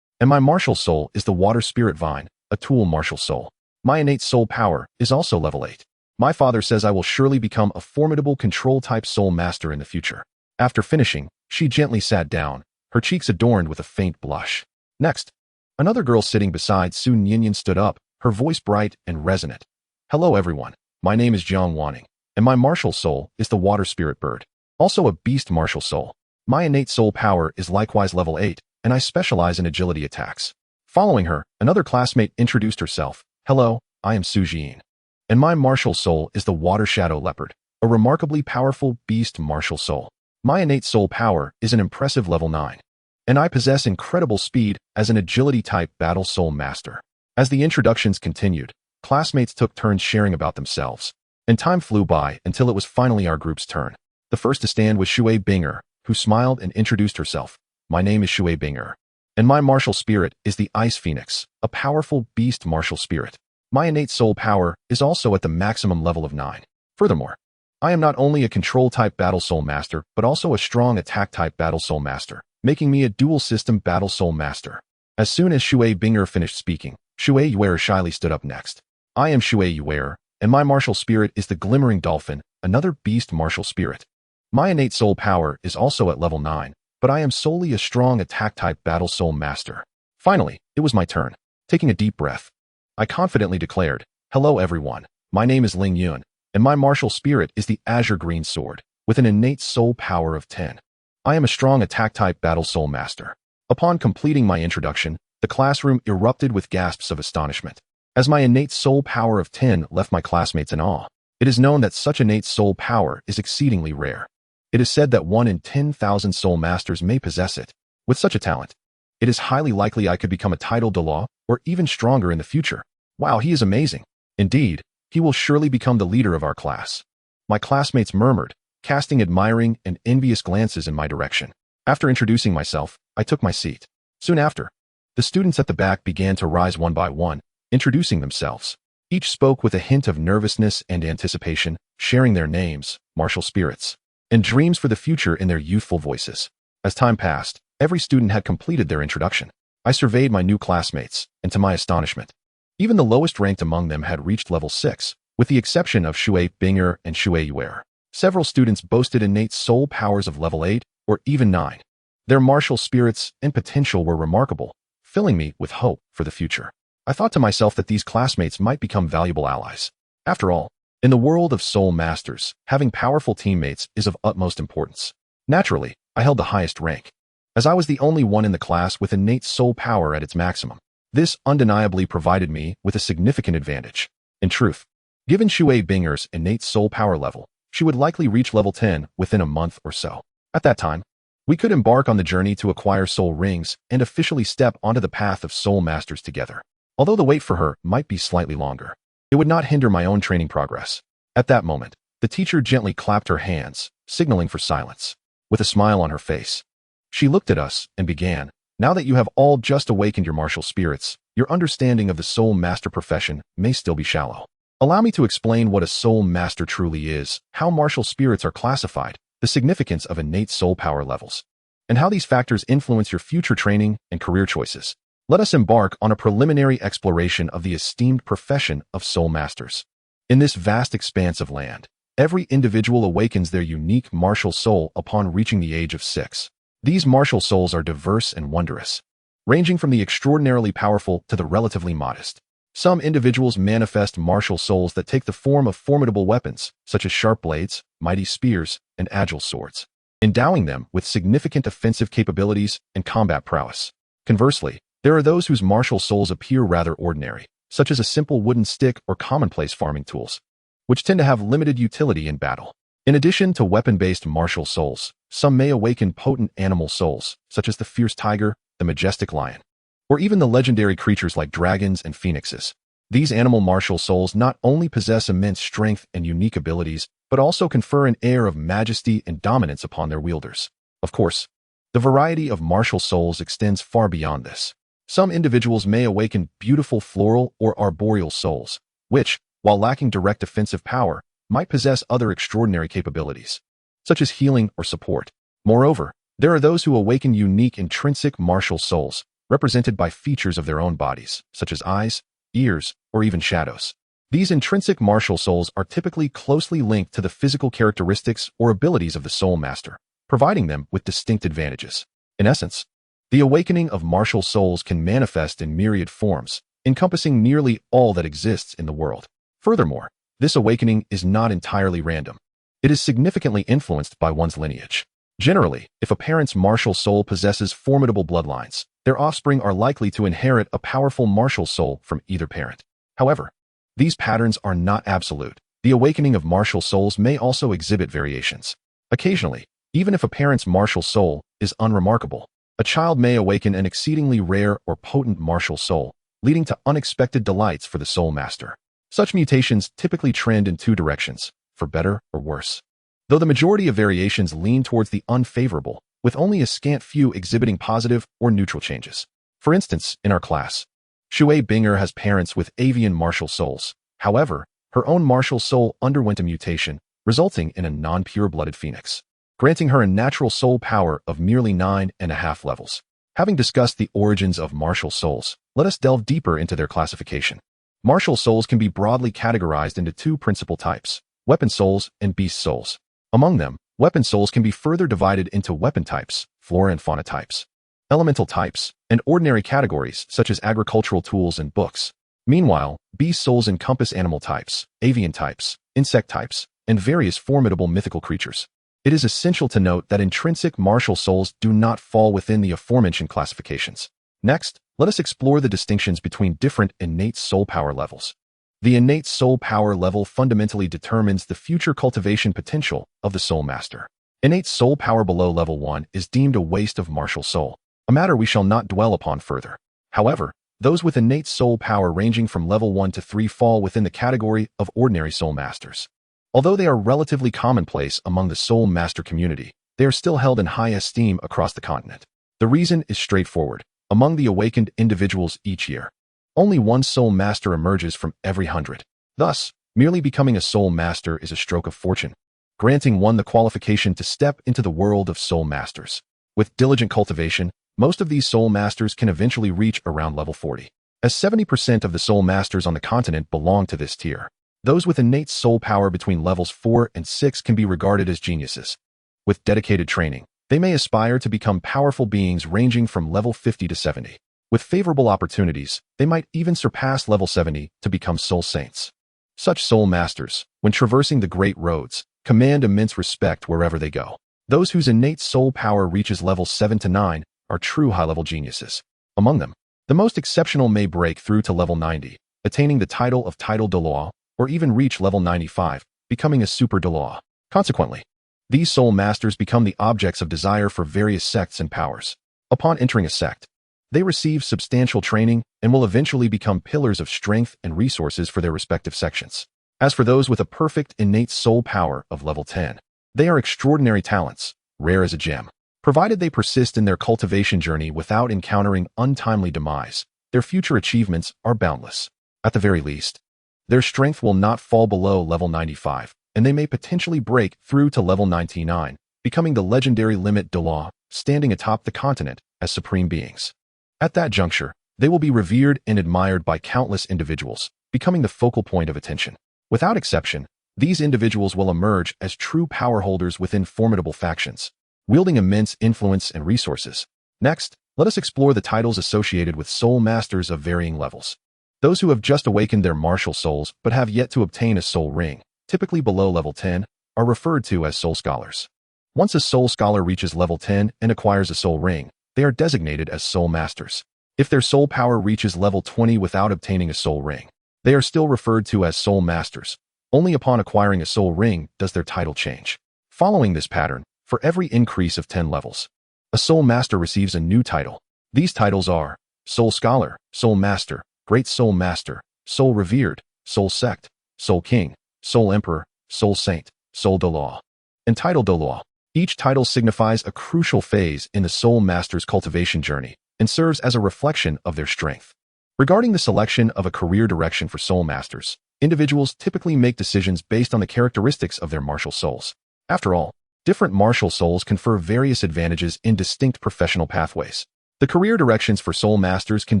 and my martial soul is the Water Spirit Vine, a tool martial soul. My innate soul power is also level 8. My father says I will surely become a formidable control-type soul master in the future. After finishing, she gently sat down, her cheeks adorned with a faint blush. Next, another girl sitting beside Sun Yin stood up, her voice bright and resonant. Hello everyone, my name is Jiang Wanning, and my martial soul is the Water Spirit Bird, also a beast martial soul. My innate soul power is likewise level 8, and I specialize in agility attacks. Following her, another classmate introduced herself. Hello, I am Su Jin, and my martial soul is the Water Shadow Leopard, a remarkably powerful beast martial soul. My innate soul power is an impressive level 9, and I possess incredible speed as an agility-type battle soul master. As the introductions continued, classmates took turns sharing about themselves, and time flew by until it was finally our group's turn. The first to stand was Shui Binger, who smiled and introduced herself. My name is Shui Binger, and my martial spirit is the Ice Phoenix, a powerful beast martial spirit. My innate soul power is also at the maximum level of 9. Furthermore, I am not only a control-type battle soul master, but also a strong attack-type battle soul master, making me a dual-system battle soul master. As soon as Shui Binger finished speaking, Shui Yuer shyly stood up next. I am Shui Yuer, and my martial spirit is the Glimmering Dolphin, another beast martial spirit. My innate soul power is also at level 9, but I am solely a strong attack-type battle soul master. Finally, it was my turn. Taking a deep breath, I confidently declared, Hello everyone, my name is Ling Yun, and my martial spirit is the Azure Green Sword, with an innate soul power of 10. I am a strong attack-type battle soul master. Upon completing my introduction, the classroom erupted with gasps of astonishment. As my innate soul power of 10 left my classmates in awe, it is known that such innate soul power is exceedingly rare. It is said that 1 in 10,000 soul masters may possess it. With such a talent, it is highly likely I could become a titled Douluo, or even stronger in the future. Wow, he is amazing. Indeed, he will surely become the leader of our class. My classmates murmured, casting admiring and envious glances in my direction. After introducing myself, I took my seat. Soon after, the students at the back began to rise one by one, introducing themselves. Each spoke with a hint of nervousness and anticipation, sharing their names, martial spirits, and dreams for the future in their youthful voices. As time passed, every student had completed their introduction. I surveyed my new classmates, and to my astonishment, even the lowest ranked among them had reached level 6, with the exception of Shui Binger and Shui Yuer. Several students boasted innate soul powers of level 8 or even 9. Their martial spirits and potential were remarkable, filling me with hope for the future. I thought to myself that these classmates might become valuable allies. After all, in the world of soul masters, having powerful teammates is of utmost importance. Naturally, I held the highest rank, as I was the only one in the class with innate soul power at its maximum. This undeniably provided me with a significant advantage. In truth, given Shui Binger's innate soul power level, she would likely reach level 10 within a month or so. At that time, we could embark on the journey to acquire soul rings and officially step onto the path of soul masters together. Although the wait for her might be slightly longer, it would not hinder my own training progress. At that moment, the teacher gently clapped her hands, signaling for silence. With a smile on her face, she looked at us and began, Now that you have all just awakened your martial spirits, your understanding of the soul master profession may still be shallow. Allow me to explain what a soul master truly is, how martial spirits are classified, the significance of innate soul power levels, and how these factors influence your future training and career choices. Let us embark on a preliminary exploration of the esteemed profession of soul masters. In this vast expanse of land, every individual awakens their unique martial soul upon reaching the age of 6. These martial souls are diverse and wondrous, ranging from the extraordinarily powerful to the relatively modest. Some individuals manifest martial souls that take the form of formidable weapons, such as sharp blades, mighty spears, and agile swords, endowing them with significant offensive capabilities and combat prowess. Conversely, there are those whose martial souls appear rather ordinary, such as a simple wooden stick or commonplace farming tools, which tend to have limited utility in battle. In addition to weapon-based martial souls, some may awaken potent animal souls, such as the fierce tiger, the majestic lion, or even the legendary creatures like dragons and phoenixes. These animal martial souls not only possess immense strength and unique abilities, but also confer an air of majesty and dominance upon their wielders. Of course, the variety of martial souls extends far beyond this. Some individuals may awaken beautiful floral or arboreal souls, which, while lacking direct offensive power, might possess other extraordinary capabilities, such as healing or support. Moreover, there are those who awaken unique intrinsic martial souls, represented by features of their own bodies, such as eyes, ears, or even shadows. These intrinsic martial souls are typically closely linked to the physical characteristics or abilities of the soul master, providing them with distinct advantages. In essence, the awakening of martial souls can manifest in myriad forms, encompassing nearly all that exists in the world. Furthermore, this awakening is not entirely random. It is significantly influenced by one's lineage. Generally, if a parent's martial soul possesses formidable bloodlines, their offspring are likely to inherit a powerful martial soul from either parent. However, these patterns are not absolute. The awakening of martial souls may also exhibit variations. Occasionally, even if a parent's martial soul is unremarkable, a child may awaken an exceedingly rare or potent martial soul, leading to unexpected delights for the soul master. Such mutations typically trend in two directions, for better or worse, though the majority of variations lean towards the unfavorable, with only a scant few exhibiting positive or neutral changes. For instance, in our class, Shui Binger has parents with avian martial souls. However, her own martial soul underwent a mutation, resulting in a non-pure-blooded phoenix, granting her a natural soul power of merely 9.5 levels. Having discussed the origins of martial souls, let us delve deeper into their classification. Martial souls can be broadly categorized into two principal types: weapon souls and beast souls. Among them, weapon souls can be further divided into weapon types, flora and fauna types, elemental types, and ordinary categories such as agricultural tools and books. Meanwhile, beast souls encompass animal types, avian types, insect types, and various formidable mythical creatures. It is essential to note that intrinsic martial souls do not fall within the aforementioned classifications. Next, let us explore the distinctions between different innate soul power levels. The innate soul power level fundamentally determines the future cultivation potential of the soul master. Innate soul power below level 1 is deemed a waste of martial soul, a matter we shall not dwell upon further. However, those with innate soul power ranging from level 1 to 3 fall within the category of ordinary soul masters. Although they are relatively commonplace among the soul master community, they are still held in high esteem across the continent. The reason is straightforward. Among the awakened individuals each year, only one soul master emerges from every 100. Thus, merely becoming a soul master is a stroke of fortune, granting one the qualification to step into the world of soul masters. With diligent cultivation, most of these soul masters can eventually reach around level 40, as 70% of the soul masters on the continent belong to this tier. Those with innate soul power between levels 4 and 6 can be regarded as geniuses. With dedicated training, they may aspire to become powerful beings ranging from level 50 to 70. With favorable opportunities, they might even surpass level 70 to become soul saints. Such soul masters, when traversing the great roads, command immense respect wherever they go. Those whose innate soul power reaches level 7 to 9 are true high-level geniuses. Among them, the most exceptional may break through to level 90, attaining the title of Douluo, or even reach level 95, becoming a super Douluo. Consequently, these soul masters become the objects of desire for various sects and powers. Upon entering a sect, they receive substantial training and will eventually become pillars of strength and resources for their respective sections. As for those with a perfect innate soul power of level 10, they are extraordinary talents, rare as a gem. Provided they persist in their cultivation journey without encountering untimely demise, their future achievements are boundless. At the very least, their strength will not fall below level 95, and they may potentially break through to level 99, becoming the legendary limit Douluo, standing atop the continent as supreme beings. At that juncture, they will be revered and admired by countless individuals, becoming the focal point of attention. Without exception, these individuals will emerge as true power holders within formidable factions, wielding immense influence and resources. Next, let us explore the titles associated with soul masters of varying levels. Those who have just awakened their martial souls but have yet to obtain a soul ring, typically below level 10, are referred to as soul scholars. Once a soul scholar reaches level 10 and acquires a soul ring, they are designated as soul masters. If their soul power reaches level 20 without obtaining a soul ring, they are still referred to as soul masters. Only upon acquiring a soul ring does their title change. Following this pattern, for every increase of 10 levels, a soul master receives a new title. These titles are Soul Scholar, Soul Master, Great Soul Master, Soul Revered, Soul Sect, Soul King, Soul Emperor, Soul Saint, Soul Douluo, and Title Douluo. Each title signifies a crucial phase in the soul master's cultivation journey and serves as a reflection of their strength. Regarding the selection of a career direction for soul masters, individuals typically make decisions based on the characteristics of their martial souls. After all, different martial souls confer various advantages in distinct professional pathways. The career directions for soul masters can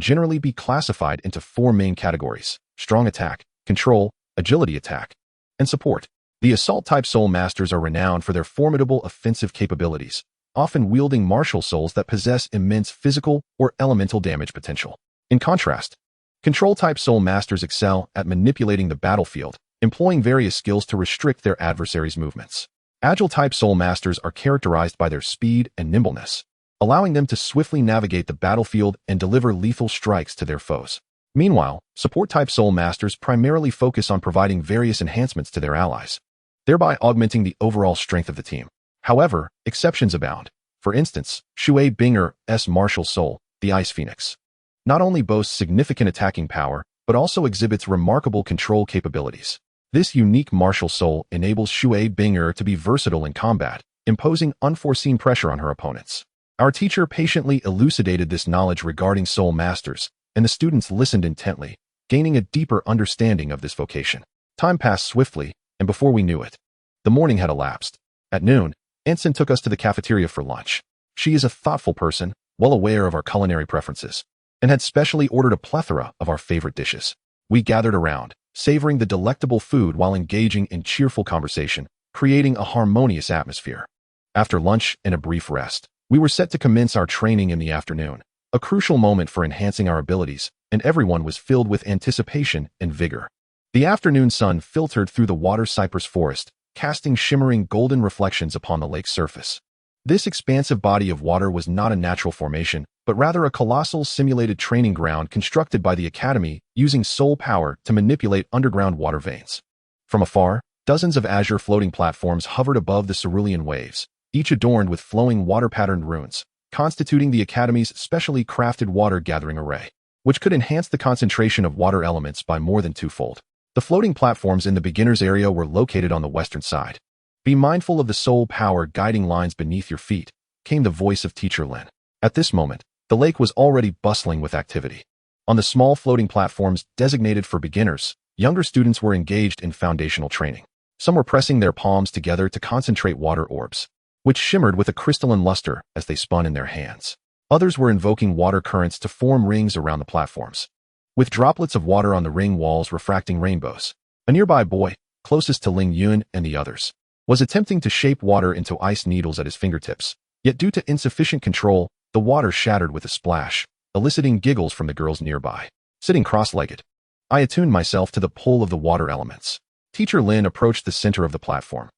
generally be classified into four main categories: strong attack, control, agility attack, and support. The assault-type soul masters are renowned for their formidable offensive capabilities, often wielding martial souls that possess immense physical or elemental damage potential. In contrast, control-type soul masters excel at manipulating the battlefield, employing various skills to restrict their adversaries' movements. Agile-type soul masters are characterized by their speed and nimbleness, allowing them to swiftly navigate the battlefield and deliver lethal strikes to their foes. Meanwhile, support-type soul masters primarily focus on providing various enhancements to their allies, thereby augmenting the overall strength of the team. However, exceptions abound. For instance, Shui Binger's martial soul, the Ice Phoenix, not only boasts significant attacking power, but also exhibits remarkable control capabilities. This unique martial soul enables Shui Binger to be versatile in combat, imposing unforeseen pressure on her opponents. Our teacher patiently elucidated this knowledge regarding soul masters, and the students listened intently, gaining a deeper understanding of this vocation. Time passed swiftly, and before we knew it, the morning had elapsed. At noon, Anson took us to the cafeteria for lunch. She is a thoughtful person, well aware of our culinary preferences, and had specially ordered a plethora of our favorite dishes. We gathered around, savoring the delectable food while engaging in cheerful conversation, creating a harmonious atmosphere. After lunch and a brief rest, we were set to commence our training in the afternoon, a crucial moment for enhancing our abilities, and everyone was filled with anticipation and vigor. The afternoon sun filtered through the water cypress forest, casting shimmering golden reflections upon the lake's surface. This expansive body of water was not a natural formation, but rather a colossal simulated training ground constructed by the Academy using soul power to manipulate underground water veins. From afar, dozens of azure floating platforms hovered above the cerulean waves, each adorned with flowing water-patterned runes, constituting the Academy's specially crafted water-gathering array, which could enhance the concentration of water elements by more than twofold. The floating platforms in the beginner's area were located on the western side. Be mindful of the soul power guiding lines beneath your feet, came the voice of Teacher Lin. At this moment, the lake was already bustling with activity. On the small floating platforms designated for beginners, younger students were engaged in foundational training. Some were pressing their palms together to concentrate water orbs, which shimmered with a crystalline luster as they spun in their hands. Others were invoking water currents to form rings around the platforms, with droplets of water on the ring walls refracting rainbows. A nearby boy, closest to Ling Yun and the others, was attempting to shape water into ice needles at his fingertips, yet due to insufficient control, the water shattered with a splash, eliciting giggles from the girls nearby. Sitting cross-legged, I attuned myself to the pull of the water elements. Teacher Lin approached the center of the platform,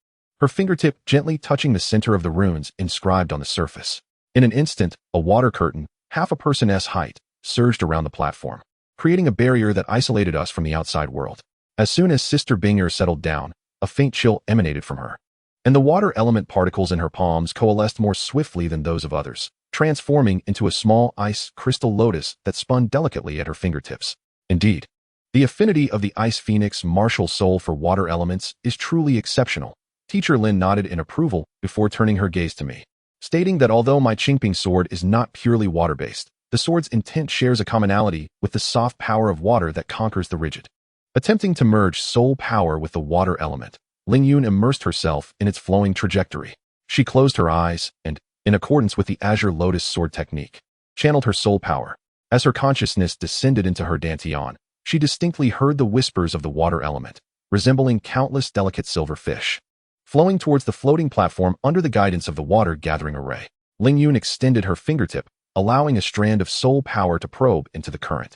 her fingertip gently touching the center of the runes inscribed on the surface. In an instant, a water curtain, half a person's height, surged around the platform, creating a barrier that isolated us from the outside world. As soon as Sister Binger settled down, a faint chill emanated from her, and the water element particles in her palms coalesced more swiftly than those of others, transforming into a small ice crystal lotus that spun delicately at her fingertips. Indeed, the affinity of the Ice Phoenix martial soul for water elements is truly exceptional. Teacher Lin nodded in approval before turning her gaze to me, stating that although my Qingping sword is not purely water-based, the sword's intent shares a commonality with the soft power of water that conquers the rigid. Attempting to merge soul power with the water element, Ling Yun immersed herself in its flowing trajectory. She closed her eyes and, in accordance with the Azure Lotus Sword technique, channeled her soul power. As her consciousness descended into her dantian, she distinctly heard the whispers of the water element, resembling countless delicate silver fish, flowing towards the floating platform under the guidance of the water-gathering array. Ling Yun extended her fingertip, allowing a strand of soul power to probe into the current.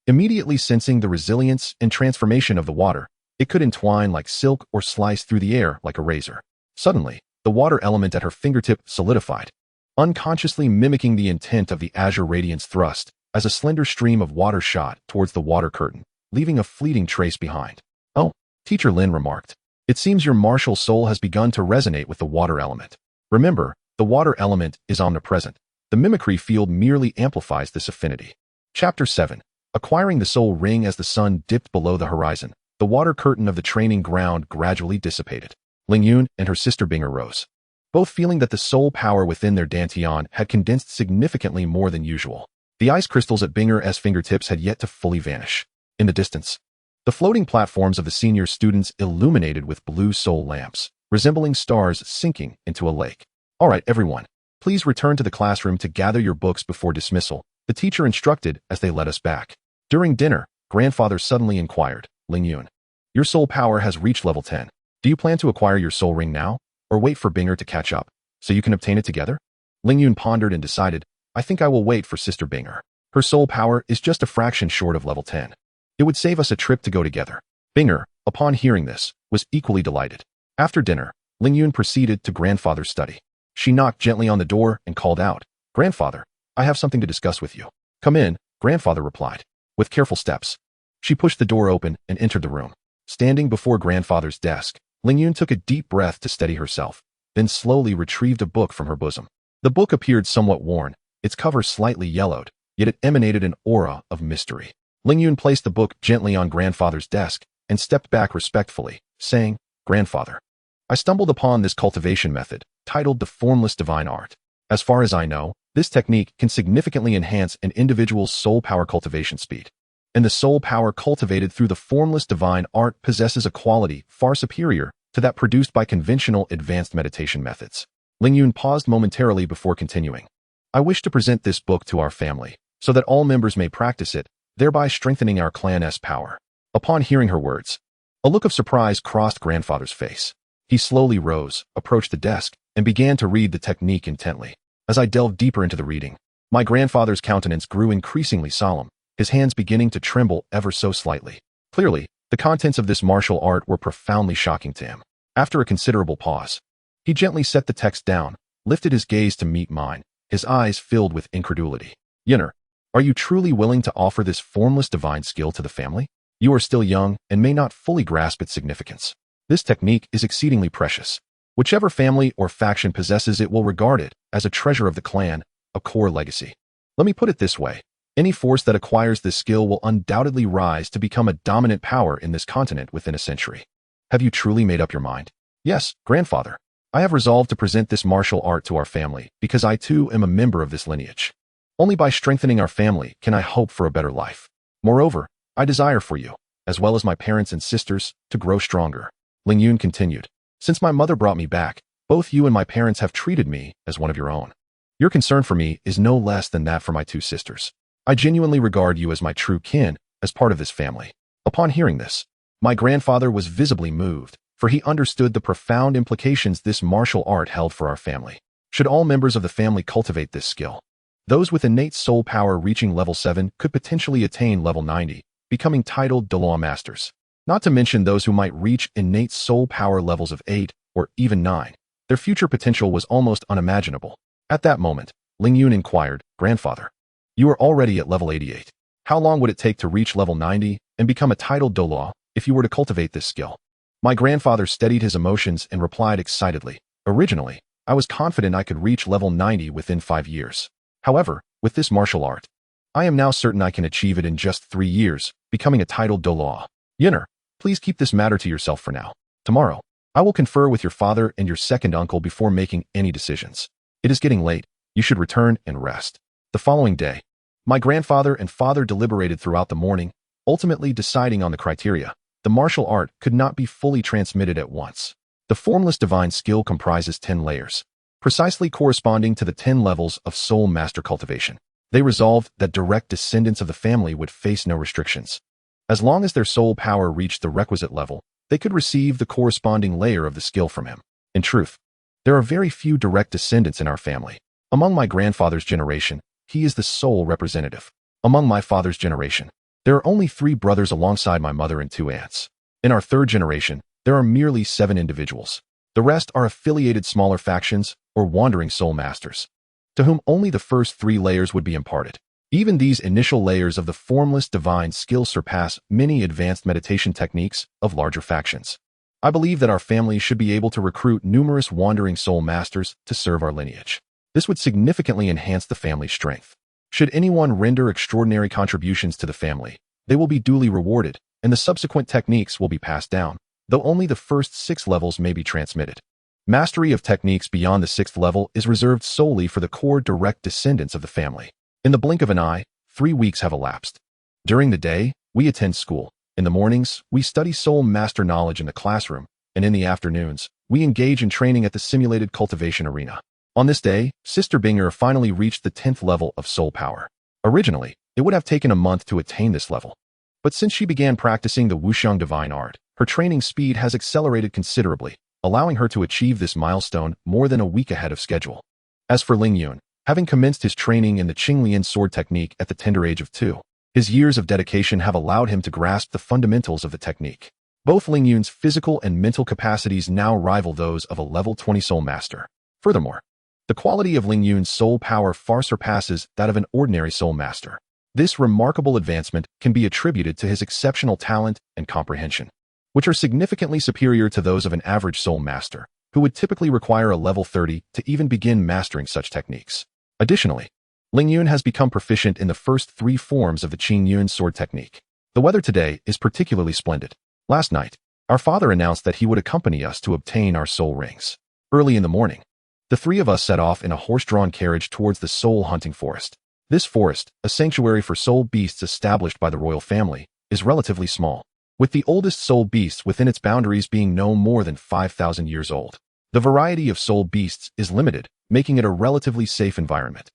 Immediately sensing the resilience and transformation of the water, it could entwine like silk or slice through the air like a razor. Suddenly, the water element at her fingertip solidified, unconsciously mimicking the intent of the Azure Radiance thrust, as a slender stream of water shot towards the water curtain, leaving a fleeting trace behind. "Oh," Teacher Lin remarked, "it seems your martial soul has begun to resonate with the water element. Remember, the water element is omnipresent. The mimicry field merely amplifies this affinity." Chapter 7. Acquiring the soul ring. As the sun dipped below the horizon, the water curtain of the training ground gradually dissipated. Ling Yun and her sister Binger rose, both feeling that the soul power within their dantian had condensed significantly more than usual. The ice crystals at Binger's fingertips had yet to fully vanish. In the distance, the floating platforms of the senior students illuminated with blue soul lamps, resembling stars sinking into a lake. All right, everyone, please return to the classroom to gather your books before dismissal, the teacher instructed as they led us back. During dinner, grandfather suddenly inquired, Ling Yun, your soul power has reached level 10. Do you plan to acquire your soul ring now, or wait for Binger to catch up, so you can obtain it together? Ling Yun pondered and decided, I think I will wait for Sister Binger. Her soul power is just a fraction short of level 10. It would save us a trip to go together. Binger, upon hearing this, was equally delighted. After dinner, Ling Yun proceeded to grandfather's study. She knocked gently on the door and called out, Grandfather, I have something to discuss with you. Come in, grandfather replied. With careful steps, she pushed the door open and entered the room. Standing before grandfather's desk, Ling Yun took a deep breath to steady herself, then slowly retrieved a book from her bosom. The book appeared somewhat worn, its cover slightly yellowed, yet it emanated an aura of mystery. Ling Yun placed the book gently on grandfather's desk and stepped back respectfully, saying, Grandfather, I stumbled upon this cultivation method, titled the Formless Divine Art. As far as I know, this technique can significantly enhance an individual's soul power cultivation speed. And the soul power cultivated through the Formless Divine Art possesses a quality far superior to that produced by conventional advanced meditation methods. Ling Yun paused momentarily before continuing. I wish to present this book to our family, so that all members may practice it, thereby strengthening our clan's power. Upon hearing her words, a look of surprise crossed grandfather's face. He slowly rose, approached the desk, and began to read the technique intently. As I delved deeper into the reading, my grandfather's countenance grew increasingly solemn, his hands beginning to tremble ever so slightly. Clearly, the contents of this martial art were profoundly shocking to him. After a considerable pause, he gently set the text down, lifted his gaze to meet mine, his eyes filled with incredulity. Yunner, are you truly willing to offer this formless divine skill to the family? You are still young and may not fully grasp its significance. This technique is exceedingly precious. Whichever family or faction possesses it will regard it as a treasure of the clan, a core legacy. Let me put it this way. Any force that acquires this skill will undoubtedly rise to become a dominant power in this continent within a century. Have you truly made up your mind? Yes, grandfather. I have resolved to present this martial art to our family because I too am a member of this lineage. Only by strengthening our family can I hope for a better life. Moreover, I desire for you, as well as my parents and sisters, to grow stronger. Ling Yun continued. Since my mother brought me back, both you and my parents have treated me as one of your own. Your concern for me is no less than that for my two sisters. I genuinely regard you as my true kin, as part of this family. Upon hearing this, my grandfather was visibly moved, for he understood the profound implications this martial art held for our family. Should all members of the family cultivate this skill, those with innate soul power reaching level 7 could potentially attain level 90, becoming titled Douluo Masters. Not to mention those who might reach innate soul power levels of 8 or even 9. Their future potential was almost unimaginable. At that moment, Ling Yun inquired, Grandfather, you are already at level 88. How long would it take to reach level 90 and become a titled Douluo if you were to cultivate this skill? My grandfather steadied his emotions and replied excitedly, Originally, I was confident I could reach level 90 within 5 years. However, with this martial art, I am now certain I can achieve it in just 3 years, becoming a titled Douluo. Yunner, please keep this matter to yourself for now. Tomorrow, I will confer with your father and your second uncle before making any decisions. It is getting late. You should return and rest. The following day, my grandfather and father deliberated throughout the morning, ultimately deciding on the criteria. The martial art could not be fully transmitted at once. The formless divine skill comprises 10 layers, precisely corresponding to the 10 levels of soul master cultivation. They resolved that direct descendants of the family would face no restrictions. As long as their soul power reached the requisite level, they could receive the corresponding layer of the skill from him. In truth, there are very few direct descendants in our family. Among my grandfather's generation, he is the sole representative. Among my father's generation, there are only 3 brothers alongside my mother and 2 aunts. In our third generation, there are merely 7 individuals. The rest are affiliated smaller factions or wandering soul masters, to whom only the first 3 layers would be imparted. Even these initial layers of the formless divine skill surpass many advanced meditation techniques of larger factions. I believe that our family should be able to recruit numerous wandering soul masters to serve our lineage. This would significantly enhance the family's strength. Should anyone render extraordinary contributions to the family, they will be duly rewarded, and the subsequent techniques will be passed down, though only the first 6 levels may be transmitted. Mastery of techniques beyond the 6th level is reserved solely for the core direct descendants of the family. In the blink of an eye, 3 weeks have elapsed. During the day, we attend school. In the mornings, we study soul master knowledge in the classroom, and in the afternoons, we engage in training at the simulated cultivation arena. On this day, Sister Binger finally reached the 10th level of soul power. Originally, it would have taken a month to attain this level. But since she began practicing the Wuxiang divine art, her training speed has accelerated considerably, allowing her to achieve this milestone more than a week ahead of schedule. As for Ling Yun, having commenced his training in the Qinglian sword technique at the tender age of 2, his years of dedication have allowed him to grasp the fundamentals of the technique. Both Ling Yun's physical and mental capacities now rival those of a level 20 soul master. Furthermore, the quality of Ling Yun's soul power far surpasses that of an ordinary soul master. This remarkable advancement can be attributed to his exceptional talent and comprehension, which are significantly superior to those of an average soul master, who would typically require a level 30 to even begin mastering such techniques. Additionally, Ling Yun has become proficient in the first 3 forms of the Qingyun sword technique. The weather today is particularly splendid. Last night, our father announced that he would accompany us to obtain our soul rings. Early in the morning, the 3 of us set off in a horse-drawn carriage towards the soul hunting forest. This forest, a sanctuary for soul beasts established by the royal family, is relatively small, with the oldest soul beasts within its boundaries being no more than 5,000 years old. The variety of soul beasts is limited, making it a relatively safe environment.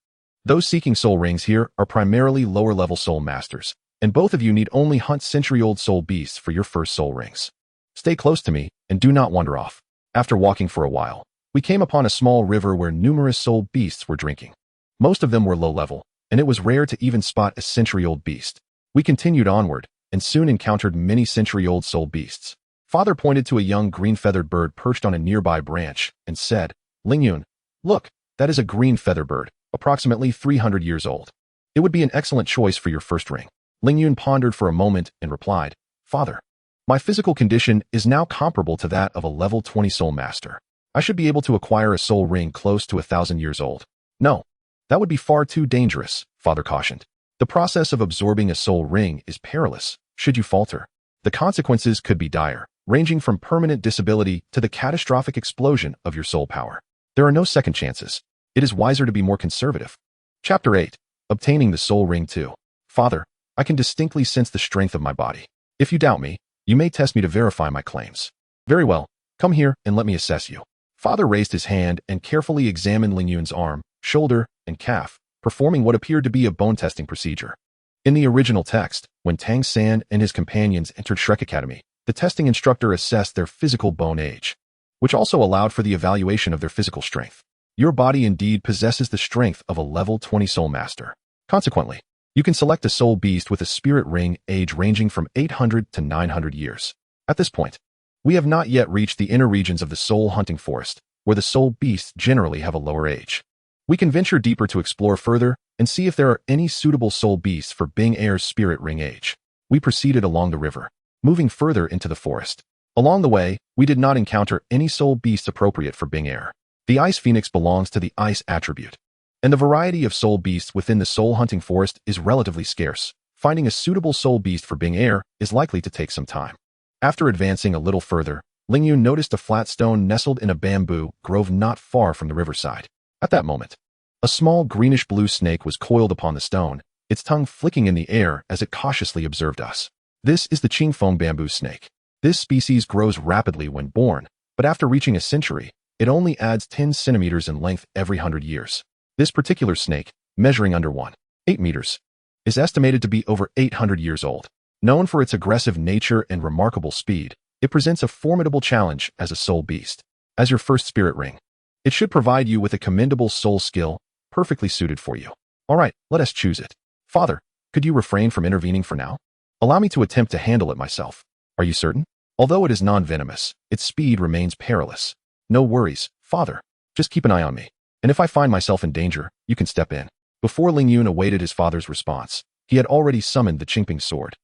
Those seeking soul rings here are primarily lower-level soul masters, and both of you need only hunt century-old soul beasts for your first soul rings. Stay close to me and do not wander off. After walking for a while, we came upon a small river where numerous soul beasts were drinking. Most of them were low-level, and it was rare to even spot a century-old beast. We continued onward, and soon encountered many century-old soul beasts. Father pointed to a young green-feathered bird perched on a nearby branch and said, "Ling Yun, look, that is a green feather bird, approximately 300 years old. It would be an excellent choice for your first ring." Ling Yun pondered for a moment and replied, "Father, my physical condition is now comparable to that of a level 20 soul master. I should be able to acquire a soul ring close to 1,000 years old." "No, that would be far too dangerous," Father cautioned. "The process of absorbing a soul ring is perilous. Should you falter, the consequences could be dire, ranging from permanent disability to the catastrophic explosion of your soul power. There are no second chances. It is wiser to be more conservative." Chapter 8. Obtaining the Soul Ring 2. "Father, I can distinctly sense the strength of my body. If you doubt me, you may test me to verify my claims." "Very well, come here and let me assess you." Father raised his hand and carefully examined Ling Yun's arm, shoulder, and calf, performing what appeared to be a bone testing procedure. In the original text, when Tang San and his companions entered Shrek Academy, the testing instructor assessed their physical bone age, which also allowed for the evaluation of their physical strength. Your body indeed possesses the strength of a level 20 soul master. Consequently, you can select a soul beast with a spirit ring age ranging from 800 to 900 years. At this point, we have not yet reached the inner regions of the soul hunting forest, where the soul beasts generally have a lower age. We can venture deeper to explore further and see if there are any suitable soul beasts for Bing Air's spirit ring age. We proceeded along the river, moving further into the forest. Along the way, we did not encounter any soul beasts appropriate for Bing Air. The ice phoenix belongs to the ice attribute, and the variety of soul beasts within the soul hunting forest is relatively scarce. Finding a suitable soul beast for Bing Air is likely to take some time. After advancing a little further, Ling Yun noticed a flat stone nestled in a bamboo grove not far from the riverside. At that moment, a small greenish-blue snake was coiled upon the stone, its tongue flicking in the air as it cautiously observed us. This is the Qingping bamboo snake. This species grows rapidly when born, but after reaching a century, it only adds 10 centimeters in length every 100 years. This particular snake, measuring under 1.8 meters, is estimated to be over 800 years old. Known for its aggressive nature and remarkable speed, it presents a formidable challenge as a soul beast. As your first spirit ring, it should provide you with a commendable soul skill, perfectly suited for you. All right, let us choose it. Father, could you refrain from intervening for now? Allow me to attempt to handle it myself. Are you certain? Although it is non-venomous, its speed remains perilous. No worries, Father. Just keep an eye on me. And if I find myself in danger, you can step in. Before Ling Yun awaited his father's response, he had already summoned the Qingping sword,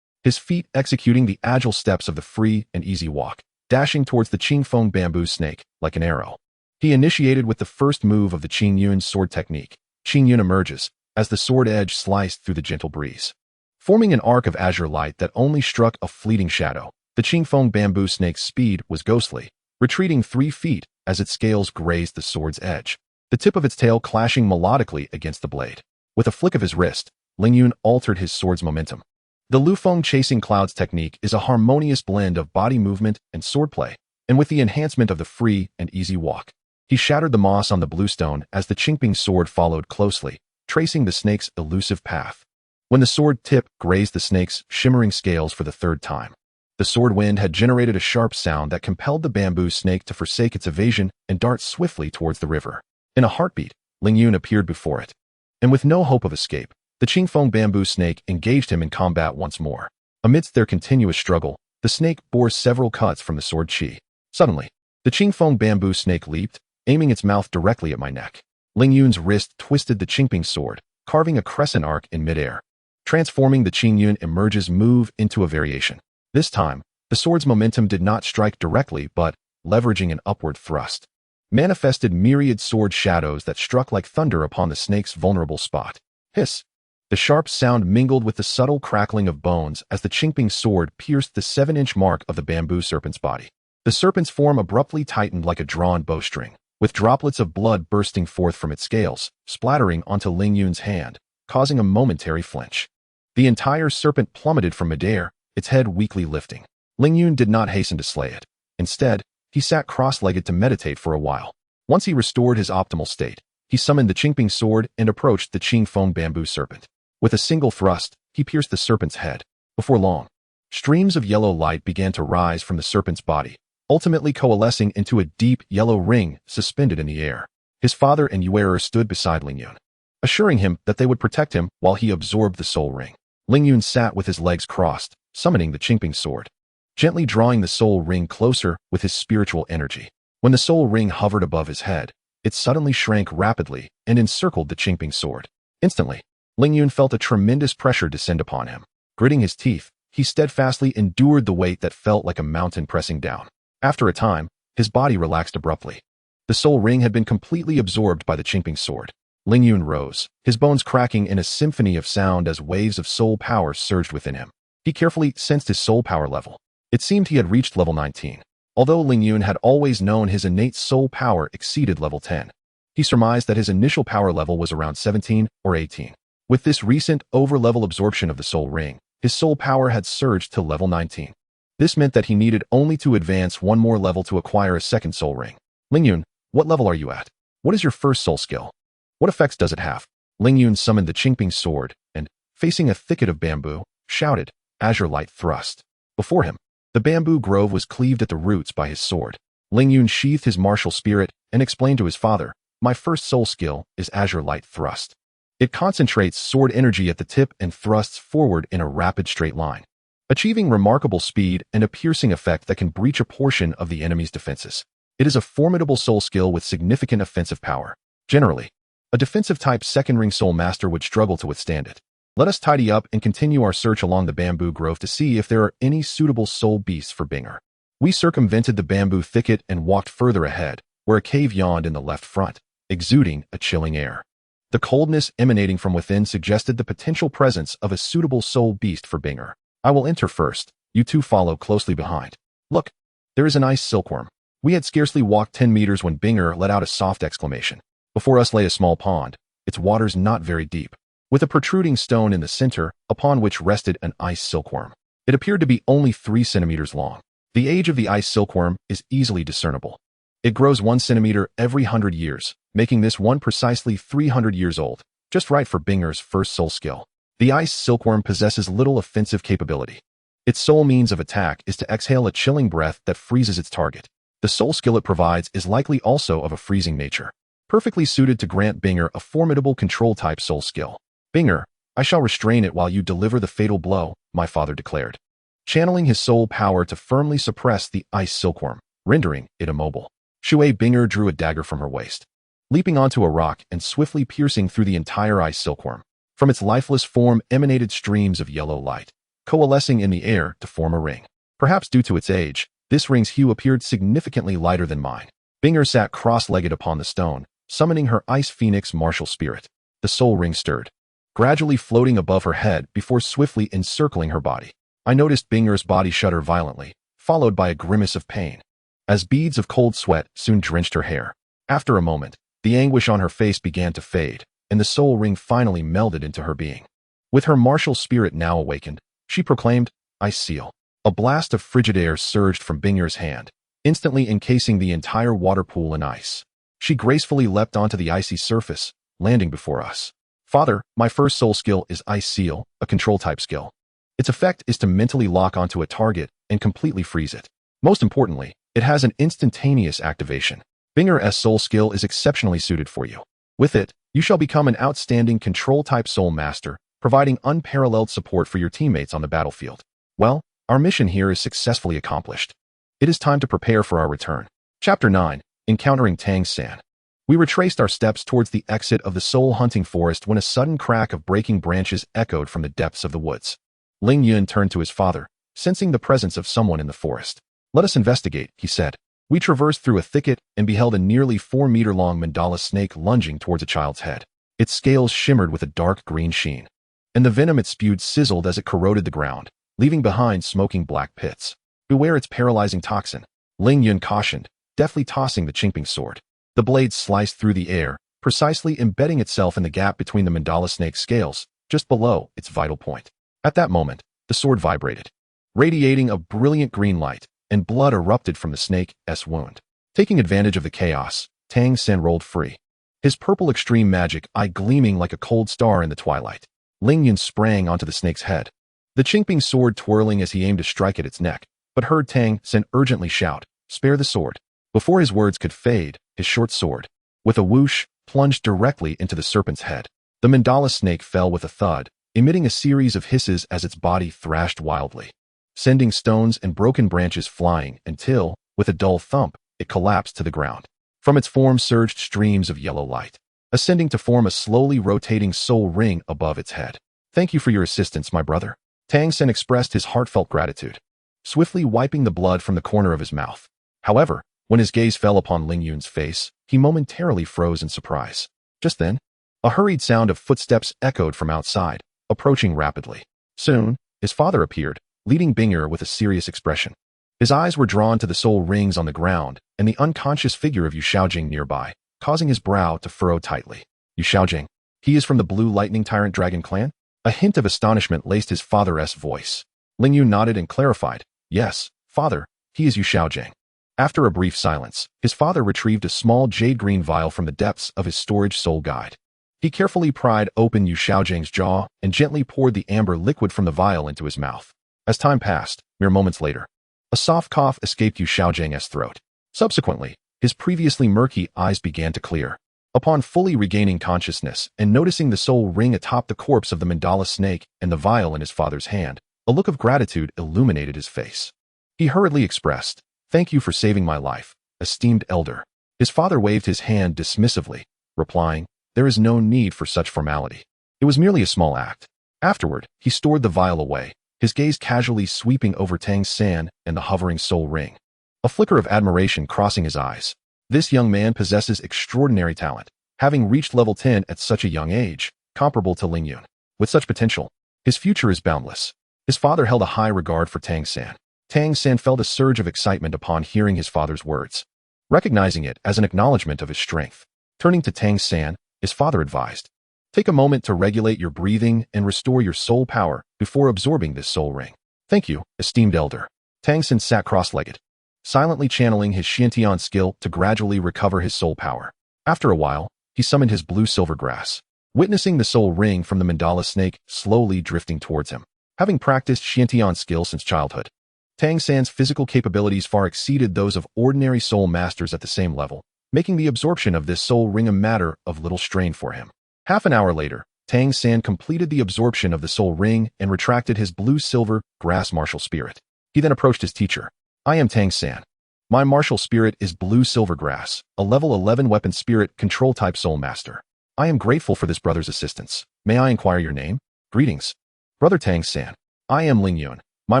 his feet executing the agile steps of the free and easy walk, dashing towards the Qingfeng bamboo snake like an arrow. He initiated with the first move of the Qingyun sword technique. Qingyun emerges as the sword edge sliced through the gentle breeze, forming an arc of azure light that only struck a fleeting shadow. The Qingfeng bamboo snake's speed was ghostly, retreating 3 feet as its scales grazed the sword's edge, the tip of its tail clashing melodically against the blade. With a flick of his wrist, Lingyun altered his sword's momentum. The Lufeng chasing clouds technique is a harmonious blend of body movement and swordplay, and with the enhancement of the free and easy walk. He shattered the moss on the bluestone as the Qingping sword followed closely, tracing the snake's elusive path. When the sword tip grazed the snake's shimmering scales for the third time, the sword wind had generated a sharp sound that compelled the bamboo snake to forsake its evasion and dart swiftly towards the river. In a heartbeat, Lingyun appeared before it. And with no hope of escape, the Qingfeng bamboo snake engaged him in combat once more. Amidst their continuous struggle, the snake bore several cuts from the sword chi. Suddenly, the Qingfeng bamboo snake leaped, aiming its mouth directly at my neck. Lingyun's wrist twisted the Qingping sword, carving a crescent arc in midair. Transforming the Qingyun emerges move into a variation. This time, the sword's momentum did not strike directly but, leveraging an upward thrust, manifested myriad sword shadows that struck like thunder upon the snake's vulnerable spot. Hiss! The sharp sound mingled with the subtle crackling of bones as the Qingping sword pierced the 7-inch mark of the bamboo serpent's body. The serpent's form abruptly tightened like a drawn bowstring, with droplets of blood bursting forth from its scales, splattering onto Lingyun's hand, causing a momentary flinch. The entire serpent plummeted from midair, its head weakly lifting. Lingyun did not hasten to slay it. Instead, he sat cross-legged to meditate for a while. Once he restored his optimal state, he summoned the Qingping sword and approached the Qingfeng bamboo serpent. With a single thrust, he pierced the serpent's head. Before long, streams of yellow light began to rise from the serpent's body, ultimately coalescing into a deep yellow ring suspended in the air. His father and Yuerer stood beside Lingyun, assuring him that they would protect him while he absorbed the soul ring. Lingyun sat with his legs crossed, summoning the Qingping sword, gently drawing the soul ring closer with his spiritual energy. When the soul ring hovered above his head, it suddenly shrank rapidly and encircled the Qingping sword. Instantly, Lingyun felt a tremendous pressure descend upon him. Gritting his teeth, he steadfastly endured the weight that felt like a mountain pressing down. After a time, his body relaxed abruptly. The soul ring had been completely absorbed by the Qingping sword. Lingyun rose, his bones cracking in a symphony of sound as waves of soul power surged within him. He carefully sensed his soul power level. It seemed he had reached level 19. Although Lingyun had always known his innate soul power exceeded level 10, he surmised that his initial power level was around 17 or 18. With this recent over-level absorption of the soul ring, his soul power had surged to level 19. This meant that he needed only to advance one more level to acquire a second soul ring. Lingyun, what level are you at? What is your first soul skill? What effects does it have? Lingyun summoned the Qingping sword and, facing a thicket of bamboo, shouted, Azure Light Thrust. Before him, the bamboo grove was cleaved at the roots by his sword. Lingyun sheathed his martial spirit and explained to his father, my first soul skill is Azure Light Thrust. It concentrates sword energy at the tip and thrusts forward in a rapid straight line, achieving remarkable speed and a piercing effect that can breach a portion of the enemy's defenses. It is a formidable soul skill with significant offensive power. Generally, a defensive-type second-ring soul master would struggle to withstand it. Let us tidy up and continue our search along the bamboo grove to see if there are any suitable soul beasts for Binger. We circumvented the bamboo thicket and walked further ahead, where a cave yawned in the left front, exuding a chilling air. The coldness emanating from within suggested the potential presence of a suitable soul beast for Binger. I will enter first, you two follow closely behind. Look, there is an ice silkworm. We had scarcely walked 10 meters when Binger let out a soft exclamation. Before us lay a small pond, its waters not very deep, with a protruding stone in the center upon which rested an ice silkworm. It appeared to be only 3 centimeters long. The age of the ice silkworm is easily discernible. It grows 1 centimeter every 100 years, making this one precisely 300 years old, just right for Binger's first soul skill. The ice silkworm possesses little offensive capability. Its sole means of attack is to exhale a chilling breath that freezes its target. The soul skill it provides is likely also of a freezing nature, perfectly suited to grant Binger a formidable control-type soul skill. Binger, I shall restrain it while you deliver the fatal blow, my father declared, channeling his soul power to firmly suppress the ice silkworm, rendering it immobile. Shui Binger drew a dagger from her waist, leaping onto a rock and swiftly piercing through the entire ice silkworm. From its lifeless form emanated streams of yellow light, coalescing in the air to form a ring. Perhaps due to its age, this ring's hue appeared significantly lighter than mine. Binger sat cross-legged upon the stone, summoning her ice phoenix martial spirit. The soul ring stirred, gradually floating above her head before swiftly encircling her body. I noticed Binger's body shudder violently, followed by a grimace of pain, as beads of cold sweat soon drenched her hair. After a moment, the anguish on her face began to fade, and the soul ring finally melded into her being. With her martial spirit now awakened, she proclaimed, "I seal." A blast of frigid air surged from Bingur's hand, instantly encasing the entire water pool in ice. She gracefully leapt onto the icy surface, landing before us. "Father, my first soul skill is Ice Seal, a control-type skill. Its effect is to mentally lock onto a target and completely freeze it. Most importantly, it has an instantaneous activation. Bingur's soul skill is exceptionally suited for you. With it, you shall become an outstanding control-type soul master, providing unparalleled support for your teammates on the battlefield. Well, our mission here is successfully accomplished. It is time to prepare for our return." Chapter 9, Encountering Tang San. We retraced our steps towards the exit of the soul-hunting forest when a sudden crack of breaking branches echoed from the depths of the woods. Ling Yun turned to his father, sensing the presence of someone in the forest. "Let us investigate," he said. We traversed through a thicket and beheld a nearly 4-meter-long mandala snake lunging towards a child's head. Its scales shimmered with a dark green sheen, and the venom it spewed sizzled as it corroded the ground, leaving behind smoking black pits. "Beware its paralyzing toxin," Ling Yun cautioned, deftly tossing the Qingping sword. The blade sliced through the air, precisely embedding itself in the gap between the mandala snake's scales, just below its vital point. At that moment, the sword vibrated, radiating a brilliant green light, and blood erupted from the snake's wound. Taking advantage of the chaos, Tang San rolled free, his purple extreme magic eye gleaming like a cold star in the twilight. Ling Yun sprang onto the snake's head, the Qingping sword twirling as he aimed to strike at its neck, but heard Tang San urgently shout, "Spare the sword." Before his words could fade, his short sword, with a whoosh, plunged directly into the serpent's head. The mandala snake fell with a thud, emitting a series of hisses as its body thrashed wildly, sending stones and broken branches flying until, with a dull thump, it collapsed to the ground. From its form surged streams of yellow light, ascending to form a slowly rotating soul ring above its head. "Thank you for your assistance, my brother." Tang San expressed his heartfelt gratitude, swiftly wiping the blood from the corner of his mouth. However, when his gaze fell upon Ling Yun's face, he momentarily froze in surprise. Just then, a hurried sound of footsteps echoed from outside, approaching rapidly. Soon, his father appeared, leading Bingur with a serious expression. His eyes were drawn to the soul rings on the ground and the unconscious figure of Yu Xiaojing nearby, causing his brow to furrow tightly. "Yu Xiaojing? He is from the Blue Lightning Tyrant Dragon clan?" A hint of astonishment laced his father's voice. Ling Yu nodded and clarified, "Yes, father, he is Yu Xiaojing." After a brief silence, his father retrieved a small jade-green vial from the depths of his storage soul guide. He carefully pried open Yu Xiaojing's jaw and gently poured the amber liquid from the vial into his mouth. As time passed, mere moments later, a soft cough escaped Yu Xiaojing's throat. Subsequently, his previously murky eyes began to clear. Upon fully regaining consciousness and noticing the soul ring atop the corpse of the mandala snake and the vial in his father's hand, a look of gratitude illuminated his face. He hurriedly expressed, "Thank you for saving my life, esteemed elder." His father waved his hand dismissively, replying, "There is no need for such formality. It was merely a small act." Afterward, he stored the vial away, his gaze casually sweeping over Tang San and the hovering soul ring. A flicker of admiration crossing his eyes. This young man possesses extraordinary talent, having reached level 10 at such a young age, comparable to Ling Yun. With such potential, his future is boundless. His father held a high regard for Tang San. Tang San felt a surge of excitement upon hearing his father's words, recognizing it as an acknowledgement of his strength. Turning to Tang San, his father advised, "Take a moment to regulate your breathing and restore your soul power before absorbing this soul ring." "Thank you, esteemed elder." Tang San sat cross-legged, silently channeling his Xiantian skill to gradually recover his soul power. After a while, he summoned his blue-silver grass, witnessing the soul ring from the mandala snake slowly drifting towards him. Having practiced Xiantian skill since childhood, Tang San's physical capabilities far exceeded those of ordinary soul masters at the same level, making the absorption of this soul ring a matter of little strain for him. Half an hour later, Tang San completed the absorption of the soul ring and retracted his blue-silver grass martial spirit. He then approached his teacher. "I am Tang San. My martial spirit is blue-silver grass, a level 11 weapon spirit control-type soul master. I am grateful for this brother's assistance. May I inquire your name?" "Greetings, Brother Tang San. I am Ling Yun. My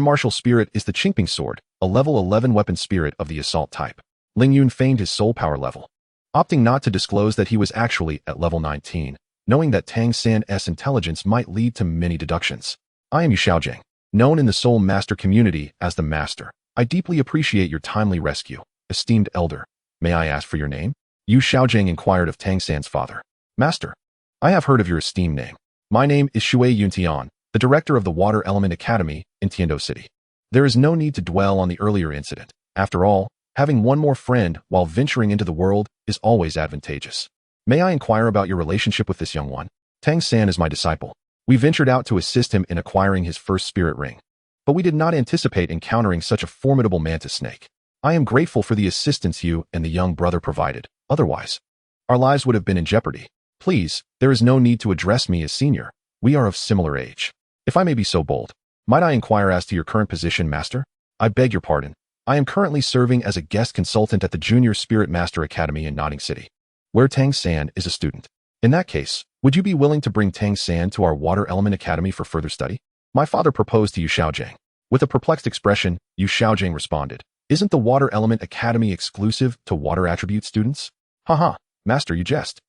martial spirit is the Qingping sword, a level 11 weapon spirit of the assault type." Ling Yun feigned his soul power level, opting not to disclose that he was actually at level 19, knowing that Tang San's intelligence might lead to many deductions. "I am Yu Xiaojing, known in the soul master community as the Master. I deeply appreciate your timely rescue, esteemed elder. May I ask for your name?" Yu Xiaojing inquired of Tang San's father. "Master." I have heard of your esteemed name. My name is Shui Yuntian, the director of the Water Element Academy in Tiando City. There is no need to dwell on the earlier incident. After all, having one more friend while venturing into the world is always advantageous. May I inquire about your relationship with this young one? Tang San is my disciple. We ventured out to assist him in acquiring his first spirit ring. But we did not anticipate encountering such a formidable mantis snake. I am grateful for the assistance you and the young brother provided. Otherwise, our lives would have been in jeopardy. Please, there is no need to address me as senior. We are of similar age. If I may be so bold, might I inquire as to your current position, Master? I beg your pardon. I am currently serving as a guest consultant at the Junior Spirit Master Academy in Notting City, where Tang San is a student. In that case, would you be willing to bring Tang San to our Water Element Academy for further study? My father proposed to Yu Xiaojing. With a perplexed expression, Yu Xiaojing responded, "Isn't the Water Element Academy exclusive to water attribute students?" Haha, Master, you jest.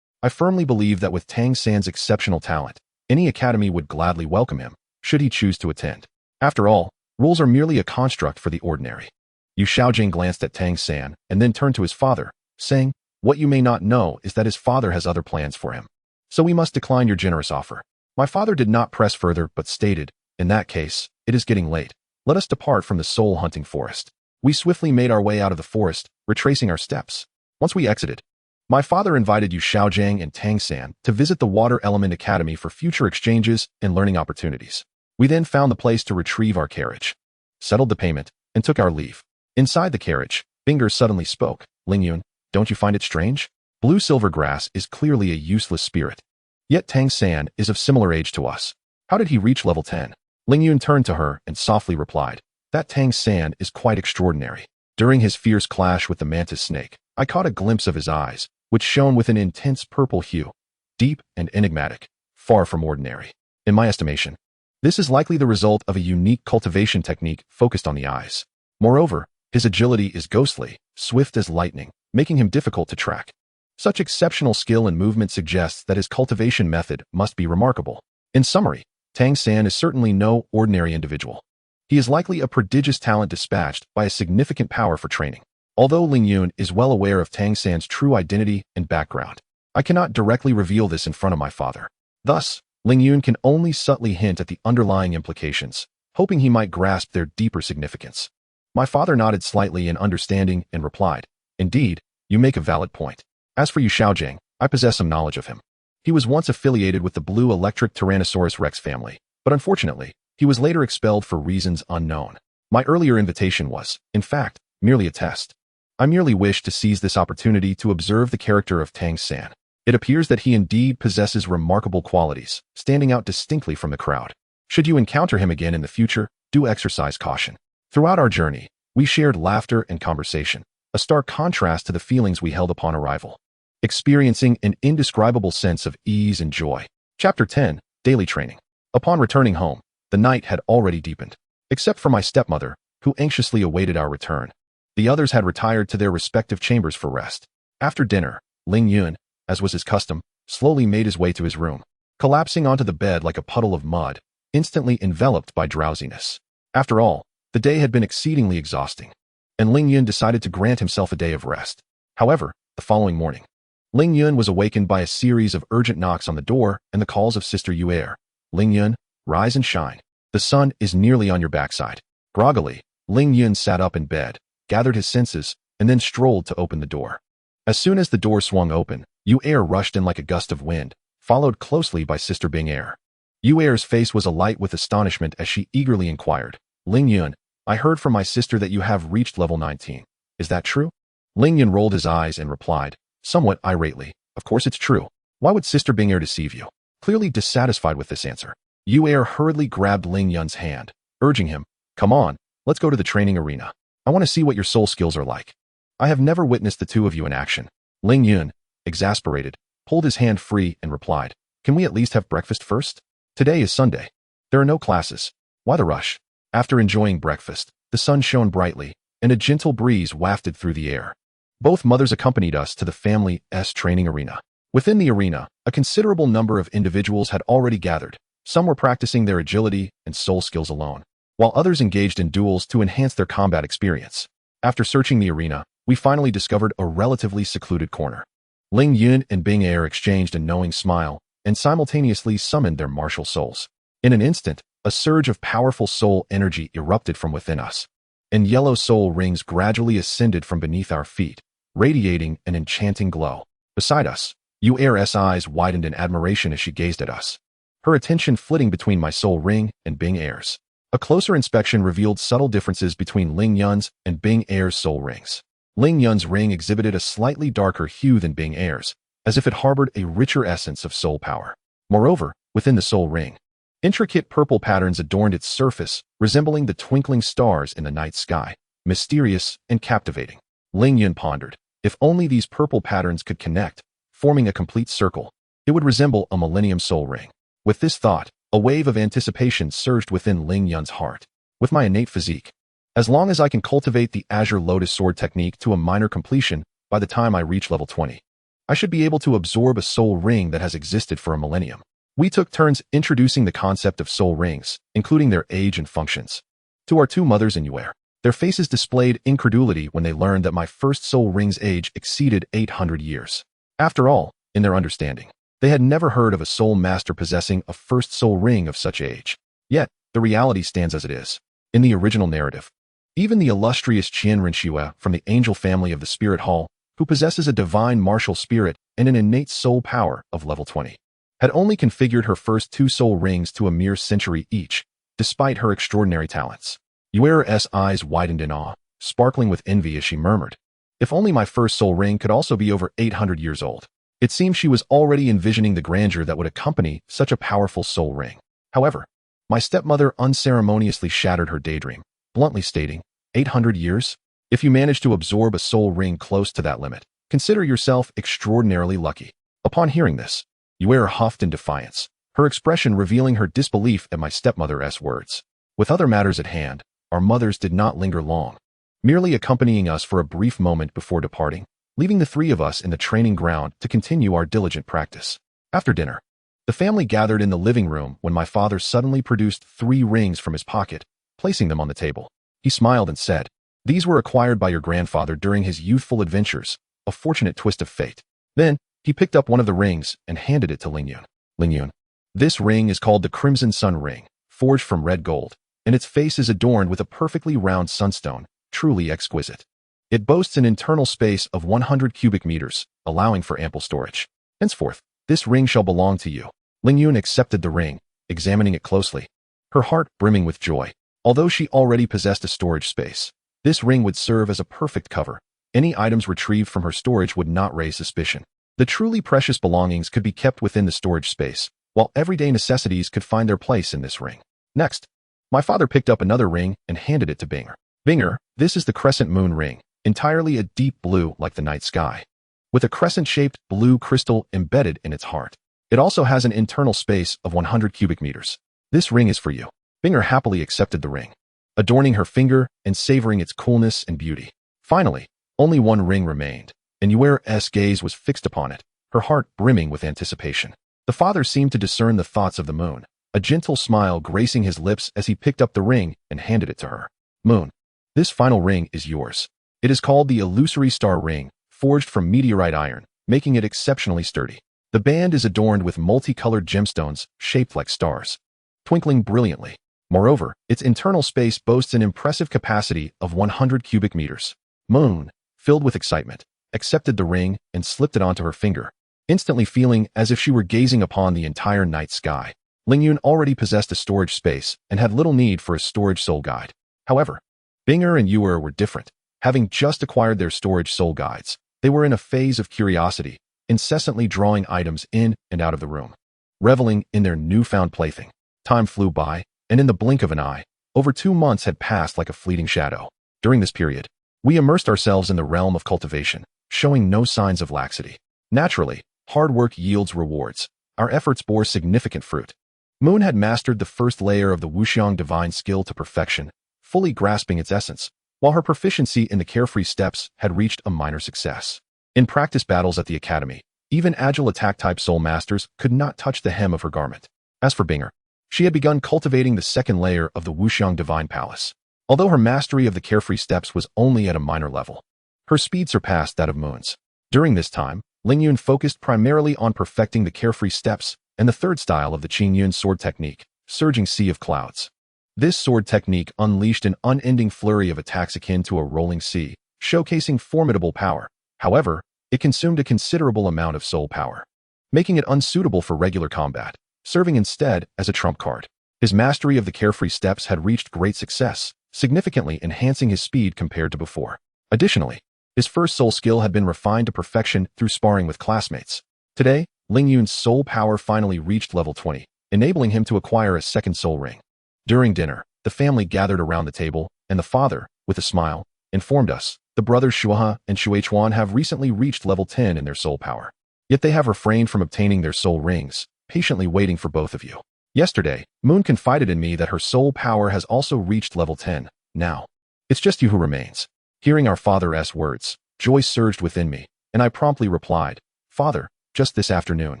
I firmly believe that with Tang San's exceptional talent, any academy would gladly welcome him, should he choose to attend. After all, rules are merely a construct for the ordinary. Yu Xiaojing glanced at Tang San and then turned to his father, saying, "What you may not know is that his father has other plans for him. So we must decline your generous offer." My father did not press further but stated, "In that case, it is getting late. Let us depart from the soul-hunting forest." We swiftly made our way out of the forest, retracing our steps. Once we exited, my father invited Yu Xiaojing and Tang San to visit the Water Element Academy for future exchanges and learning opportunities. We then found the place to retrieve our carriage, settled the payment, and took our leave. Inside the carriage, Binger suddenly spoke. "Lingyun, don't you find it strange? Blue silver grass is clearly a useless spirit. Yet Tang San is of similar age to us. How did he reach level 10? Lingyun turned to her and softly replied, "That Tang San is quite extraordinary. During his fierce clash with the mantis snake, I caught a glimpse of his eyes, which shone with an intense purple hue, deep and enigmatic, far from ordinary. In my estimation, this is likely the result of a unique cultivation technique focused on the eyes. Moreover, his agility is ghostly, swift as lightning, making him difficult to track. Such exceptional skill and movement suggests that his cultivation method must be remarkable. In summary, Tang San is certainly no ordinary individual. He is likely a prodigious talent dispatched by a significant power for training. Although Lingyun is well aware of Tang San's true identity and background, I cannot directly reveal this in front of my father. Thus, Lingyun can only subtly hint at the underlying implications, hoping he might grasp their deeper significance." My father nodded slightly in understanding and replied, "Indeed, you make a valid point. As for Yu Xiaojing, I possess some knowledge of him. He was once affiliated with the blue electric Tyrannosaurus rex family, but unfortunately, he was later expelled for reasons unknown. My earlier invitation was, in fact, merely a test. I merely wished to seize this opportunity to observe the character of Tang San. It appears that he indeed possesses remarkable qualities, standing out distinctly from the crowd. Should you encounter him again in the future, do exercise caution." Throughout our journey, we shared laughter and conversation, a stark contrast to the feelings we held upon arrival, experiencing an indescribable sense of ease and joy. Chapter 10, Daily Training. Upon returning home, the night had already deepened, except for my stepmother, who anxiously awaited our return. The others had retired to their respective chambers for rest. After dinner, Ling Yun, as was his custom, slowly made his way to his room, collapsing onto the bed like a puddle of mud, instantly enveloped by drowsiness. After all, the day had been exceedingly exhausting, and Ling Yun decided to grant himself a day of rest. However, the following morning, Ling Yun was awakened by a series of urgent knocks on the door and the calls of Sister Yu'er. "Ling Yun, rise and shine. The sun is nearly on your backside." Groggily, Ling Yun sat up in bed, gathered his senses, and then strolled to open the door. As soon as the door swung open, Yu'er rushed in like a gust of wind, followed closely by Sister Bing-er. Yu'er's face was alight with astonishment as she eagerly inquired, "Ling Yun, I heard from my sister that you have reached level 19. Is that true?" Ling Yun rolled his eyes and replied, somewhat irately, "Of course it's true. Why would Sister Bing-er deceive you?" Clearly dissatisfied with this answer, Yu'er hurriedly grabbed Ling Yun's hand, urging him, "Come on, let's go to the training arena. I want to see what your soul skills are like. I have never witnessed the two of you in action." Ling Yun, exasperated, pulled his hand free and replied, "Can we at least have breakfast first? Today is Sunday. There are no classes. Why the rush?" After enjoying breakfast, the sun shone brightly, and a gentle breeze wafted through the air. Both mothers accompanied us to the family's training arena. Within the arena, a considerable number of individuals had already gathered. Some were practicing their agility and soul skills alone, while others engaged in duels to enhance their combat experience. After searching the arena, we finally discovered a relatively secluded corner. Ling Yun and Bing Er exchanged a knowing smile, and simultaneously summoned their martial souls. In an instant, a surge of powerful soul energy erupted from within us, and yellow soul rings gradually ascended from beneath our feet, radiating an enchanting glow. Beside us, Yuer's eyes widened in admiration as she gazed at us, her attention flitting between my soul ring and Bing Er's. A closer inspection revealed subtle differences between Ling Yun's and Bing Er's soul rings. Ling Yun's ring exhibited a slightly darker hue than Bing Er's, as if it harbored a richer essence of soul power. Moreover, within the soul ring, intricate purple patterns adorned its surface, resembling the twinkling stars in the night sky, mysterious and captivating. Ling Yun pondered, if only these purple patterns could connect, forming a complete circle, it would resemble a millennium soul ring. With this thought, a wave of anticipation surged within Ling Yun's heart. With my innate physique, as long as I can cultivate the Azure Lotus Sword technique to a minor completion by the time I reach level 20, I should be able to absorb a soul ring that has existed for a millennium. We took turns introducing the concept of soul rings, including their age and functions, to our two mothers and Yuer. Their faces displayed incredulity when they learned that my first soul ring's age exceeded 800 years. After all, in their understanding, they had never heard of a soul master possessing a first soul ring of such age. Yet, the reality stands as it is. In the original narrative, even the illustrious Qian Renshue from the angel family of the Spirit Hall, who possesses a divine martial spirit and an innate soul power of level 20, had only configured her first two soul rings to a mere century each, despite her extraordinary talents. Yuer's eyes widened in awe, sparkling with envy as she murmured, if only my first soul ring could also be over 800 years old. It seemed she was already envisioning the grandeur that would accompany such a powerful soul ring. However, my stepmother unceremoniously shattered her daydream, bluntly stating, 800 years? If you manage to absorb a soul ring close to that limit, consider yourself extraordinarily lucky. Upon hearing this, Yuer huffed in defiance, her expression revealing her disbelief at my stepmother's words. With other matters at hand, our mothers did not linger long, merely accompanying us for a brief moment before departing, leaving the three of us in the training ground to continue our diligent practice. After dinner, the family gathered in the living room when my father suddenly produced 3 rings from his pocket, placing them on the table. He smiled and said, these were acquired by your grandfather during his youthful adventures, a fortunate twist of fate. Then, he picked up one of the rings and handed it to Ling Yun. Ling Yun, this ring is called the Crimson Sun Ring, forged from red gold, and its face is adorned with a perfectly round sunstone, truly exquisite. It boasts an internal space of 100 cubic meters, allowing for ample storage. Henceforth, this ring shall belong to you. Ling Yun accepted the ring, examining it closely, her heart brimming with joy. Although she already possessed a storage space, this ring would serve as a perfect cover. Any items retrieved from her storage would not raise suspicion. The truly precious belongings could be kept within the storage space, while everyday necessities could find their place in this ring. Next, my father picked up another ring and handed it to Binger. Binger, this is the Crescent Moon Ring, entirely a deep blue like the night sky, with a crescent-shaped blue crystal embedded in its heart. It also has an internal space of 100 cubic meters. This ring is for you. Binger happily accepted the ring, adorning her finger and savoring its coolness and beauty. Finally, only one ring remained, and Yuer's gaze was fixed upon it, her heart brimming with anticipation. The father seemed to discern the thoughts of the moon, a gentle smile gracing his lips as he picked up the ring and handed it to her. Moon, this final ring is yours. It is called the Illusory Star Ring, forged from meteorite iron, making it exceptionally sturdy. The band is adorned with multicolored gemstones shaped like stars, twinkling brilliantly. Moreover, its internal space boasts an impressive capacity of 100 cubic meters. Moon, filled with excitement, accepted the ring and slipped it onto her finger, instantly feeling as if she were gazing upon the entire night sky. Ling Yun already possessed a storage space and had little need for a storage soul guide. However, Binger and Yuer were different. Having just acquired their storage soul guides, they were in a phase of curiosity, incessantly drawing items in and out of the room, reveling in their newfound plaything. Time flew by, and in the blink of an eye, over 2 months had passed like a fleeting shadow. During this period, we immersed ourselves in the realm of cultivation, showing no signs of laxity. Naturally, hard work yields rewards. Our efforts bore significant fruit. Moon had mastered the first layer of the Wuxiang divine skill to perfection, fully grasping its essence, while her proficiency in the carefree steps had reached a minor success. In practice battles at the academy, even agile attack-type soul masters could not touch the hem of her garment. As for Binger, she had begun cultivating the second layer of the Wuxiang Divine Palace. Although her mastery of the carefree steps was only at a minor level, her speed surpassed that of Moon's. During this time, Ling Yun focused primarily on perfecting the carefree steps and the third style of the Qingping sword technique, Surging Sea of Clouds. This sword technique unleashed an unending flurry of attacks akin to a rolling sea, showcasing formidable power. However, it consumed a considerable amount of soul power, making it unsuitable for regular combat, serving instead as a trump card. His mastery of the carefree steps had reached great success, significantly enhancing his speed compared to before. Additionally, his first soul skill had been refined to perfection through sparring with classmates. Today, Ling Yun's soul power finally reached level 20, enabling him to acquire a second soul ring. During dinner, the family gathered around the table, and the father, with a smile, informed us, the brothers Shuhe and Shuichuan have recently reached level 10 in their soul power. Yet they have refrained from obtaining their soul rings, patiently waiting for both of you. Yesterday, Moon confided in me that her soul power has also reached level 10. Now, it's just you who remains. Hearing our father's words, joy surged within me, and I promptly replied, Father, just this afternoon.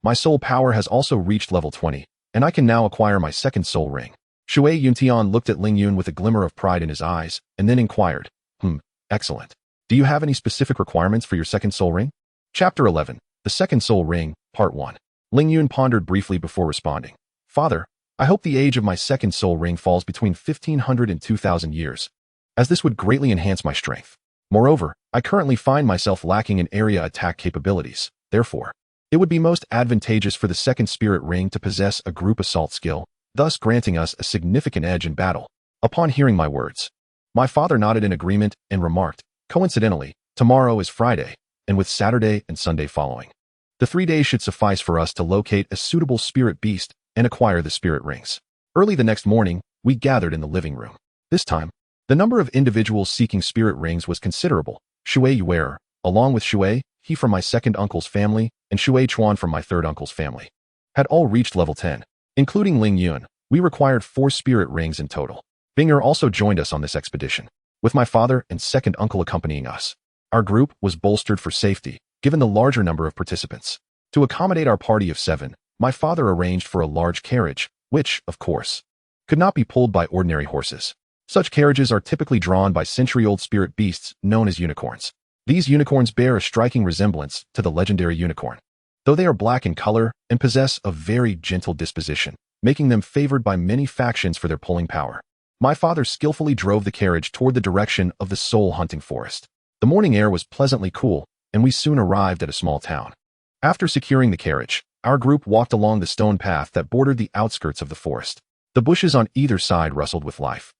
My soul power has also reached level 20, and I can now acquire my second soul ring. Shui Yuntian looked at Ling Yun with a glimmer of pride in his eyes, and then inquired, excellent. Do you have any specific requirements for your second soul ring? Chapter 11, The Second Soul Ring, Part 1. Ling Yun pondered briefly before responding. Father, I hope the age of my second soul ring falls between 1,500 and 2,000 years, as this would greatly enhance my strength. Moreover, I currently find myself lacking in area attack capabilities. Therefore, it would be most advantageous for the second spirit ring to possess a group assault skill, thus granting us a significant edge in battle. Upon hearing my words, my father nodded in agreement and remarked, coincidentally, tomorrow is Friday, and with Saturday and Sunday following, the 3 days should suffice for us to locate a suitable spirit beast and acquire the spirit rings. Early the next morning, we gathered in the living room. This time, the number of individuals seeking spirit rings was considerable. Shui Yuer, along with Shui, he from my second uncle's family, and Shui Chuan from my third uncle's family, had all reached level 10. Including Ling Yun, we required 4 spirit rings in total. Binger also joined us on this expedition, with my father and second uncle accompanying us. Our group was bolstered for safety, given the larger number of participants. To accommodate our party of 7, my father arranged for a large carriage, which, of course, could not be pulled by ordinary horses. Such carriages are typically drawn by century-old spirit beasts known as unicorns. These unicorns bear a striking resemblance to the legendary unicorn, though they are black in color and possess a very gentle disposition, making them favored by many factions for their pulling power. My father skillfully drove the carriage toward the direction of the soul-hunting forest. The morning air was pleasantly cool, and we soon arrived at a small town. After securing the carriage, our group walked along the stone path that bordered the outskirts of the forest. The bushes on either side rustled with life,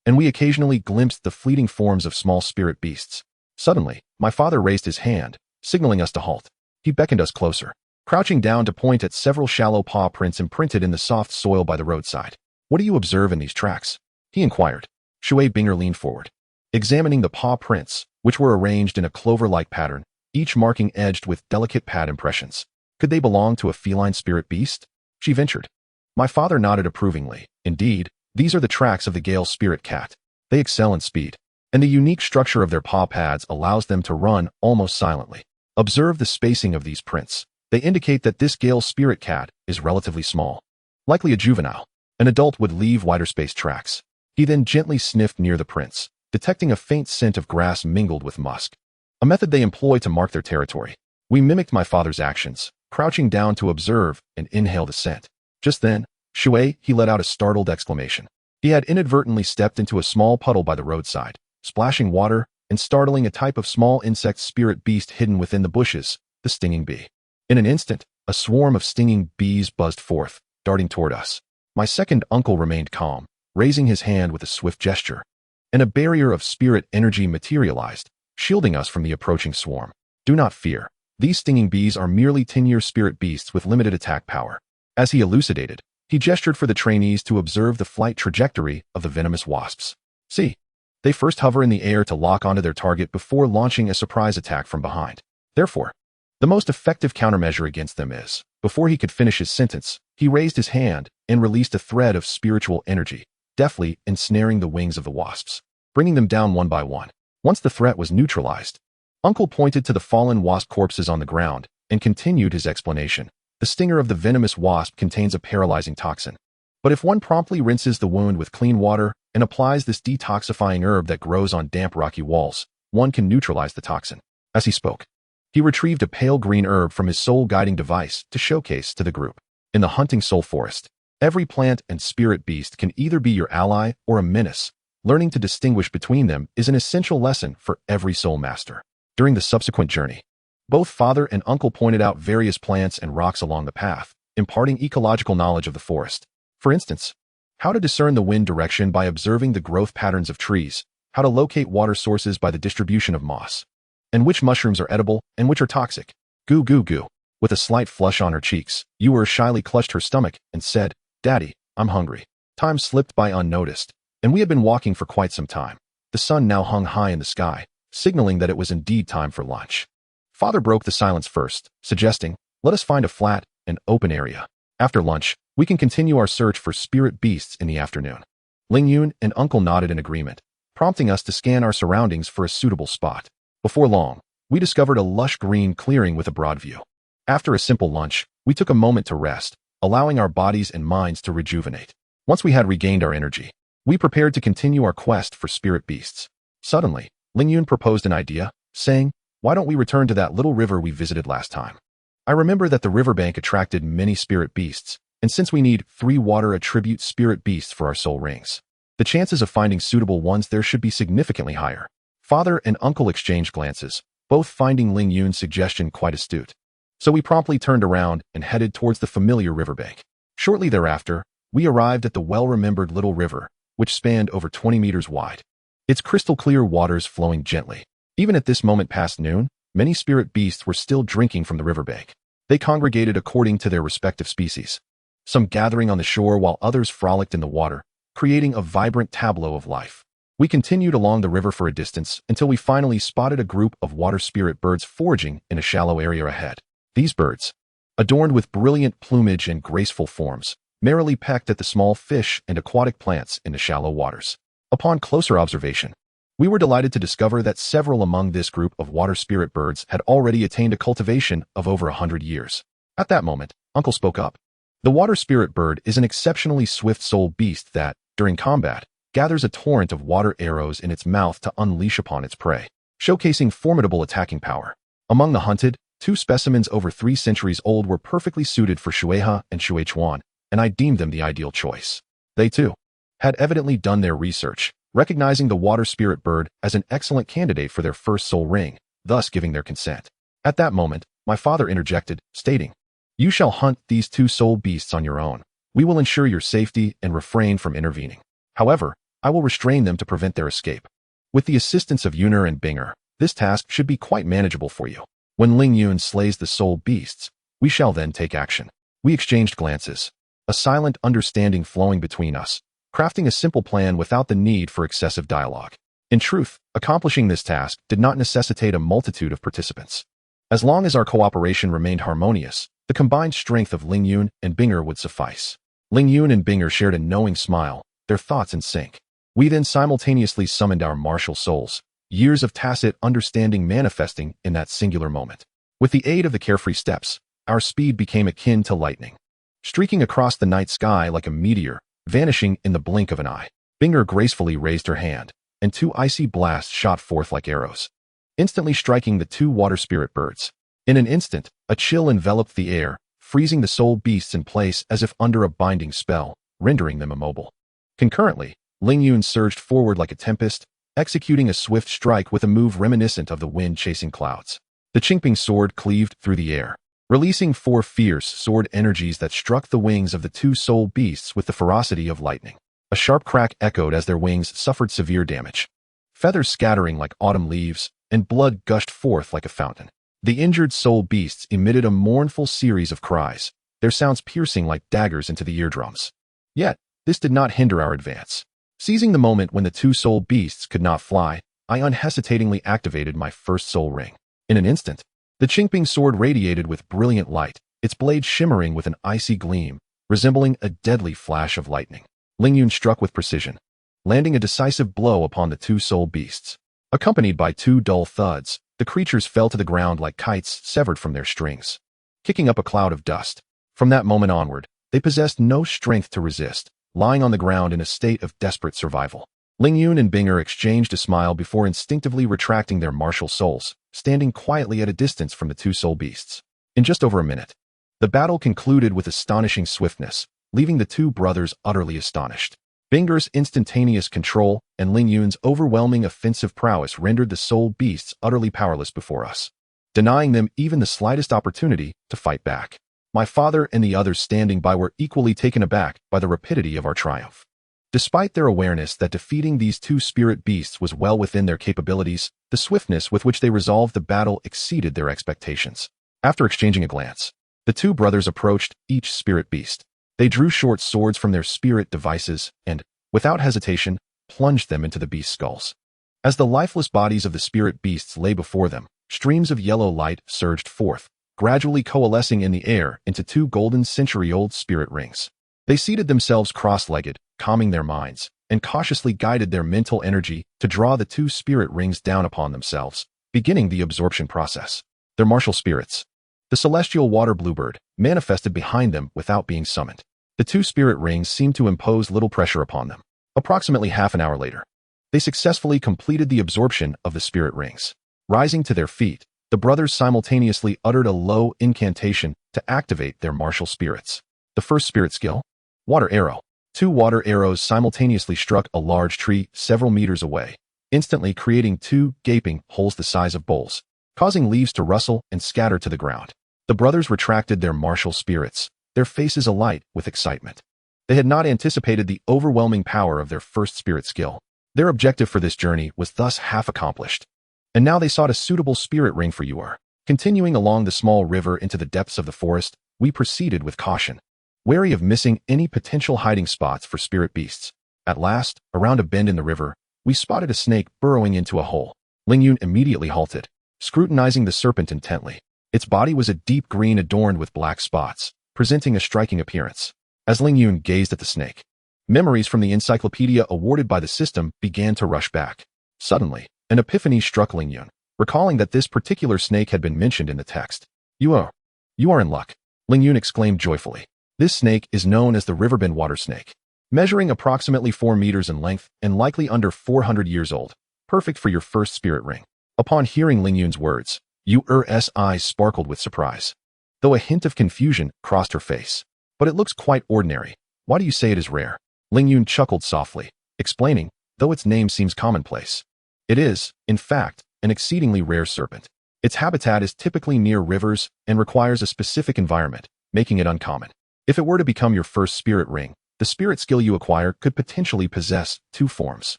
and we occasionally glimpsed the fleeting forms of small spirit beasts. Suddenly, my father raised his hand, signaling us to halt. He beckoned us closer, crouching down to point at several shallow paw prints imprinted in the soft soil by the roadside. What do you observe in these tracks? He inquired. Shui Binger leaned forward, examining the paw prints, which were arranged in a clover-like pattern, each marking edged with delicate pad impressions. Could they belong to a feline spirit beast? She ventured. My father nodded approvingly. Indeed, these are the tracks of the Gale spirit cat. They excel in speed, and the unique structure of their paw pads allows them to run almost silently. Observe the spacing of these prints. They indicate that this Gale spirit cat is relatively small, likely a juvenile. An adult would leave wider spaced tracks. He then gently sniffed near the prints, detecting a faint scent of grass mingled with musk, a method they employ to mark their territory. We mimicked my father's actions, crouching down to observe and inhale the scent. Just then, Shui, he let out a startled exclamation. He had inadvertently stepped into a small puddle by the roadside, splashing water and startling a type of small insect spirit beast hidden within the bushes, the stinging bee. In an instant, a swarm of stinging bees buzzed forth, darting toward us. My second uncle remained calm, raising his hand with a swift gesture, and a barrier of spirit energy materialized, shielding us from the approaching swarm. Do not fear. These stinging bees are merely 10-year spirit beasts with limited attack power. As he elucidated, he gestured for the trainees to observe the flight trajectory of the venomous wasps. See, they first hover in the air to lock onto their target before launching a surprise attack from behind. Therefore, the most effective countermeasure against them is, before he could finish his sentence, he raised his hand and released a thread of spiritual energy, deftly ensnaring the wings of the wasps, bringing them down one by one. Once the threat was neutralized, Uncle pointed to the fallen wasp corpses on the ground and continued his explanation. The stinger of the venomous wasp contains a paralyzing toxin. But if one promptly rinses the wound with clean water and applies this detoxifying herb that grows on damp rocky walls, one can neutralize the toxin. As he spoke, he retrieved a pale green herb from his soul guiding device to showcase to the group. In the hunting soul forest, every plant and spirit beast can either be your ally or a menace. Learning to distinguish between them is an essential lesson for every soul master. During the subsequent journey, both father and uncle pointed out various plants and rocks along the path, imparting ecological knowledge of the forest. For instance, how to discern the wind direction by observing the growth patterns of trees, how to locate water sources by the distribution of moss, and which mushrooms are edible and which are toxic. Goo goo goo. With a slight flush on her cheeks, Ewer shyly clutched her stomach and said, "Daddy, I'm hungry." Time slipped by unnoticed, and we had been walking for quite some time. The sun now hung high in the sky, signaling that it was indeed time for lunch. Father broke the silence first, suggesting, "Let us find a flat and open area. After lunch, we can continue our search for spirit beasts in the afternoon." Ling Yun and uncle nodded in agreement, prompting us to scan our surroundings for a suitable spot. Before long, we discovered a lush green clearing with a broad view. After a simple lunch, we took a moment to rest, allowing our bodies and minds to rejuvenate. Once we had regained our energy, we prepared to continue our quest for spirit beasts. Suddenly, Ling Yun proposed an idea, saying, "Why don't we return to that little river we visited last time? I remember that the riverbank attracted many spirit beasts, and since we need 3 water attribute spirit beasts for our soul rings, the chances of finding suitable ones there should be significantly higher." Father and uncle exchanged glances, both finding Ling Yun's suggestion quite astute. So we promptly turned around and headed towards the familiar riverbank. Shortly thereafter, we arrived at the well-remembered little river, which spanned over 20 meters wide, its crystal-clear waters flowing gently. Even at this moment past noon, many spirit beasts were still drinking from the riverbank. They congregated according to their respective species, some gathering on the shore while others frolicked in the water, creating a vibrant tableau of life. We continued along the river for a distance until we finally spotted a group of water spirit birds foraging in a shallow area ahead. These birds, adorned with brilliant plumage and graceful forms, merrily pecked at the small fish and aquatic plants in the shallow waters. Upon closer observation, we were delighted to discover that several among this group of water spirit birds had already attained a cultivation of over 100 years. At that moment, Uncle spoke up. The water spirit bird is an exceptionally swift soul beast that, during combat, gathers a torrent of water arrows in its mouth to unleash upon its prey, showcasing formidable attacking power. Among the hunted, 2 specimens over 3 centuries old were perfectly suited for Shueha and Shuechuan, and I deemed them the ideal choice. They, too, had evidently done their research, recognizing the water spirit bird as an excellent candidate for their first soul ring, thus giving their consent. At that moment, my father interjected, stating, "You shall hunt these 2 soul beasts on your own. We will ensure your safety and refrain from intervening. However, I will restrain them to prevent their escape. With the assistance of Yuner and Binger, this task should be quite manageable for you. When Ling Yun slays the soul beasts, we shall then take action." We exchanged glances, a silent understanding flowing between us, crafting a simple plan without the need for excessive dialogue. In truth, accomplishing this task did not necessitate a multitude of participants. As long as our cooperation remained harmonious, the combined strength of Ling Yun and Binger would suffice. Ling Yun and Binger shared a knowing smile, their thoughts in sync. We then simultaneously summoned our martial souls, years of tacit understanding manifesting in that singular moment. With the aid of the carefree steps, our speed became akin to lightning, streaking across the night sky like a meteor, vanishing in the blink of an eye. Binger gracefully raised her hand, and 2 icy blasts shot forth like arrows, instantly striking the 2 water spirit birds. In an instant, a chill enveloped the air, freezing the soul beasts in place as if under a binding spell, rendering them immobile. Concurrently, Ling Yun surged forward like a tempest, executing a swift strike with a move reminiscent of the wind chasing clouds. The Qingping sword cleaved through the air, releasing 4 fierce sword energies that struck the wings of the 2 soul beasts with the ferocity of lightning. A sharp crack echoed as their wings suffered severe damage, feathers scattering like autumn leaves, and blood gushed forth like a fountain. The injured soul beasts emitted a mournful series of cries, their sounds piercing like daggers into the eardrums. Yet, this did not hinder our advance. Seizing the moment when the 2 soul beasts could not fly, I unhesitatingly activated my first soul ring. In an instant, the Qingping sword radiated with brilliant light, its blade shimmering with an icy gleam, resembling a deadly flash of lightning. Ling Yun struck with precision, landing a decisive blow upon the 2 soul beasts. Accompanied by 2 dull thuds, the creatures fell to the ground like kites severed from their strings, kicking up a cloud of dust. From that moment onward, they possessed no strength to resist, lying on the ground in a state of desperate survival. Ling Yun and Binger exchanged a smile before instinctively retracting their martial souls, standing quietly at a distance from the 2 soul beasts. In just over a minute, The battle concluded with astonishing swiftness, leaving the two brothers utterly astonished. Binger's instantaneous control and Ling Yun's overwhelming offensive prowess rendered the soul beasts utterly powerless before us, denying them even the slightest opportunity to fight back. My father and the others standing by were equally taken aback by the rapidity of our triumph. Despite their awareness that defeating these two spirit beasts was well within their capabilities, the swiftness with which they resolved the battle exceeded their expectations. After exchanging a glance, the two brothers approached each spirit beast. They drew short swords from their spirit devices and, without hesitation, plunged them into the beast's skulls. As the lifeless bodies of the spirit beasts lay before them, streams of yellow light surged forth, gradually coalescing in the air into two golden century-old spirit rings. They seated themselves cross-legged, calming their minds, and cautiously guided their mental energy to draw the two spirit rings down upon themselves, beginning the absorption process. Their martial spirits, the celestial water bluebird, manifested behind them without being summoned. The two spirit rings seemed to impose little pressure upon them. Approximately half an hour later, they successfully completed the absorption of the spirit rings. Rising to their feet, the brothers simultaneously uttered a low incantation to activate their martial spirits. The first spirit skill, Water Arrow. Two water arrows simultaneously struck a large tree several meters away, instantly creating two gaping holes the size of bowls, causing leaves to rustle and scatter to the ground. The brothers retracted their martial spirits, their faces alight with excitement. They had not anticipated the overwhelming power of their first spirit skill. Their objective for this journey was thus half accomplished. And now they sought a suitable spirit ring for you. Continuing along the small river into the depths of the forest, we proceeded with caution, wary of missing any potential hiding spots for spirit beasts. At last, around a bend in the river, we spotted a snake burrowing into a hole. Ling Yun immediately halted, scrutinizing the serpent intently. Its body was a deep green adorned with black spots, presenting a striking appearance. As Ling Yun gazed at the snake, memories from the encyclopedia awarded by the system began to rush back. Suddenly, an epiphany struck Ling Yun, recalling that this particular snake had been mentioned in the text. You are in luck, Ling Yun exclaimed joyfully. This snake is known as the riverbend water snake, measuring approximately 4 meters in length and likely under 400 years old, perfect for your first spirit ring. Upon hearing Ling Yun's words, Yu's eyes sparkled with surprise, though a hint of confusion crossed her face. But it looks quite ordinary. Why do you say it is rare? Ling Yun chuckled softly, explaining, though its name seems commonplace. It is, in fact, an exceedingly rare serpent. Its habitat is typically near rivers and requires a specific environment, making it uncommon. If it were to become your first spirit ring, the spirit skill you acquire could potentially possess two forms.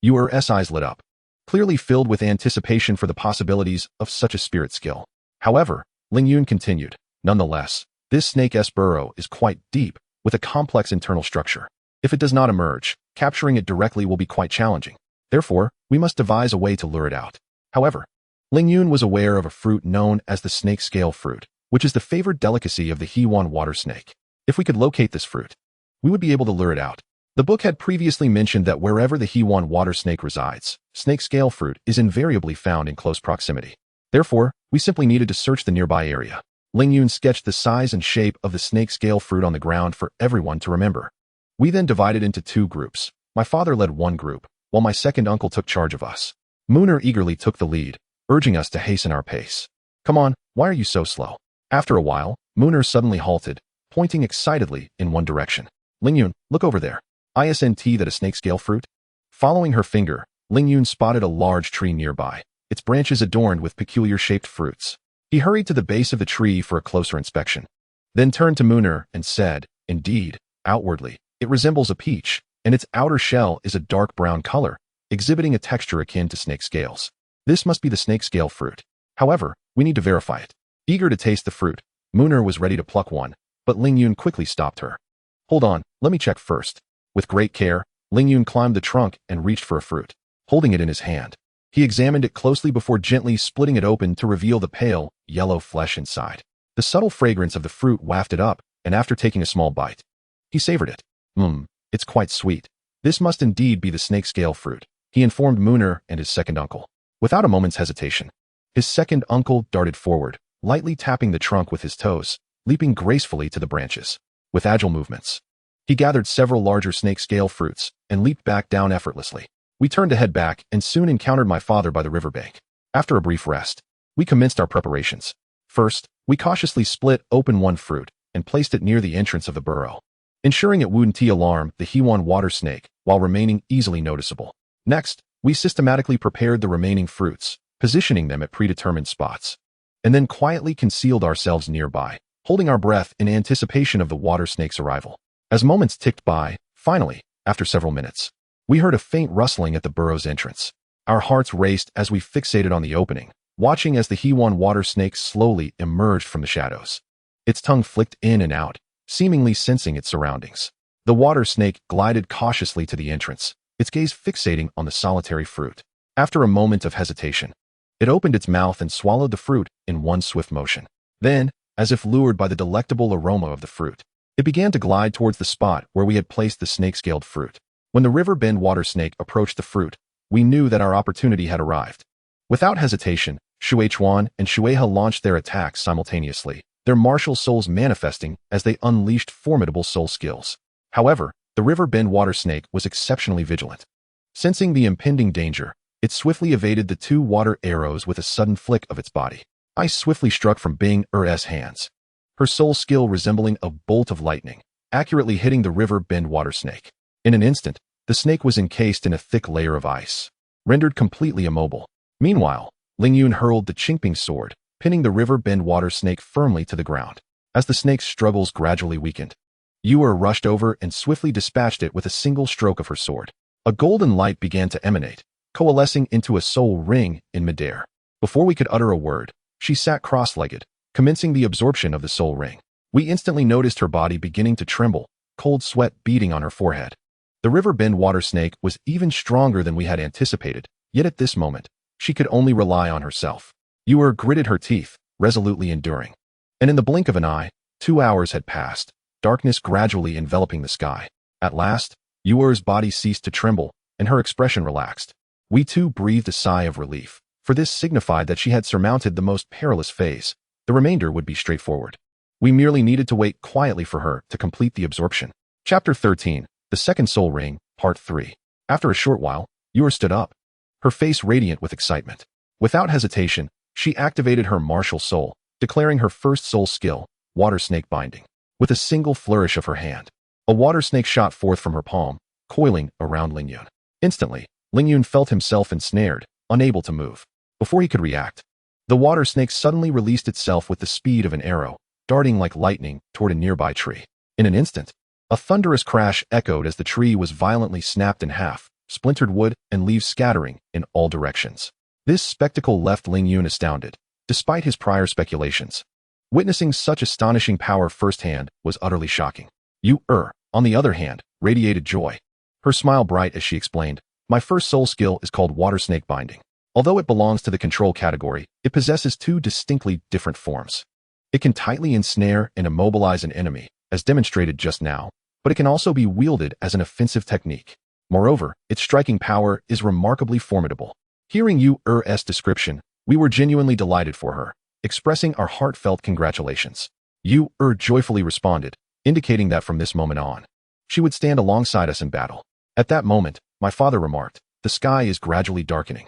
Yu's eyes lit up, clearly filled with anticipation for the possibilities of such a spirit skill. However, Ling Yun continued, nonetheless, this snake's burrow is quite deep, with a complex internal structure. If it does not emerge, capturing it directly will be quite challenging. Therefore, we must devise a way to lure it out. However, Ling Yun was aware of a fruit known as the snake scale fruit, which is the favored delicacy of the Hewan water snake. If we could locate this fruit, we would be able to lure it out. The book had previously mentioned that wherever the Hewan water snake resides, snake scale fruit is invariably found in close proximity. Therefore, we simply needed to search the nearby area. Ling Yun sketched the size and shape of the snake scale fruit on the ground for everyone to remember. We then divided into two groups. My father led one group, while my second uncle took charge of us. Mooner eagerly took the lead, urging us to hasten our pace. Come on, why are you so slow? After a while, Mooner suddenly halted, pointing excitedly in one direction. Ling Yun, look over there. Isn't that a snake scale fruit? Following her finger, Ling Yun spotted a large tree nearby, its branches adorned with peculiar shaped fruits. He hurried to the base of the tree for a closer inspection, then turned to Mooner and said, indeed, outwardly, it resembles a peach, and its outer shell is a dark brown color, exhibiting a texture akin to snake scales. This must be the snake scale fruit. However, we need to verify it. Eager to taste the fruit, Mooner was ready to pluck one, but Ling Yun quickly stopped her. Hold on, let me check first. With great care, Ling Yun climbed the trunk and reached for a fruit, holding it in his hand. He examined it closely before gently splitting it open to reveal the pale, yellow flesh inside. The subtle fragrance of the fruit wafted up, and after taking a small bite, he savored it. It's quite sweet. This must indeed be the snake scale fruit, he informed Mooner and his second uncle. Without a moment's hesitation, his second uncle darted forward, lightly tapping the trunk with his toes, leaping gracefully to the branches. With agile movements, he gathered several larger snake scale fruits and leaped back down effortlessly. We turned to head back and soon encountered my father by the riverbank. After a brief rest, we commenced our preparations. First, we cautiously split open one fruit, and placed it near the entrance of the burrow, ensuring it wouldn't alarm the Hewan water snake while remaining easily noticeable. Next, we systematically prepared the remaining fruits, positioning them at predetermined spots, and then quietly concealed ourselves nearby, holding our breath in anticipation of the water snake's arrival. As moments ticked by, finally, after several minutes, we heard a faint rustling at the burrow's entrance. Our hearts raced as we fixated on the opening, watching as the Hewan water snake slowly emerged from the shadows. Its tongue flicked in and out, seemingly sensing its surroundings. The water snake glided cautiously to the entrance, its gaze fixating on the solitary fruit. After a moment of hesitation, it opened its mouth and swallowed the fruit in one swift motion. Then, as if lured by the delectable aroma of the fruit, it began to glide towards the spot where we had placed the snake-scaled fruit. When the river bend water snake approached the fruit, we knew that our opportunity had arrived. Without hesitation, Shuichuan and Shueha launched their attacks simultaneously, their martial souls manifesting as they unleashed formidable soul skills. However, the river bend water snake was exceptionally vigilant. Sensing the impending danger, it swiftly evaded the two water arrows with a sudden flick of its body. Ice swiftly struck from Bing Er's hands, her soul skill resembling a bolt of lightning, accurately hitting the river bend water snake. In an instant, the snake was encased in a thick layer of ice, rendered completely immobile. Meanwhile, Lingyun hurled the Qingping sword, pinning the river bend water snake firmly to the ground. As the snake's struggles gradually weakened, Yu rushed over and swiftly dispatched it with a single stroke of her sword. A golden light began to emanate, coalescing into a soul ring in midair. Before we could utter a word, she sat cross-legged, commencing the absorption of the soul ring. We instantly noticed her body beginning to tremble, cold sweat beading on her forehead. The river bend water snake was even stronger than we had anticipated, yet at this moment, she could only rely on herself. Yu gritted her teeth, resolutely enduring. And in the blink of an eye, 2 hours had passed, darkness gradually enveloping the sky. At last, Yu's body ceased to tremble, and her expression relaxed. We too breathed a sigh of relief, for this signified that she had surmounted the most perilous phase. The remainder would be straightforward. We merely needed to wait quietly for her to complete the absorption. Chapter 13, The Second Soul Ring, Part 3. After a short while, Yu stood up, her face radiant with excitement. Without hesitation, she activated her martial soul, declaring her first soul skill, Water Snake Binding. With a single flourish of her hand, a water snake shot forth from her palm, coiling around Lingyun. Instantly, Lingyun felt himself ensnared, unable to move. Before he could react, the water snake suddenly released itself with the speed of an arrow, darting like lightning toward a nearby tree. In an instant, a thunderous crash echoed as the tree was violently snapped in half, splintered wood and leaves scattering in all directions. This spectacle left Lingyun astounded, despite his prior speculations. Witnessing such astonishing power firsthand was utterly shocking. Yu, on the other hand, radiated joy. Her smile bright as she explained, "My first soul skill is called Water Snake Binding. Although it belongs to the control category, it possesses two distinctly different forms. It can tightly ensnare and immobilize an enemy, as demonstrated just now, but it can also be wielded as an offensive technique. Moreover, its striking power is remarkably formidable." Hearing Yu's description, we were genuinely delighted for her, expressing our heartfelt congratulations. Yu joyfully responded, indicating that from this moment on, she would stand alongside us in battle. At that moment, my father remarked, "The sky is gradually darkening,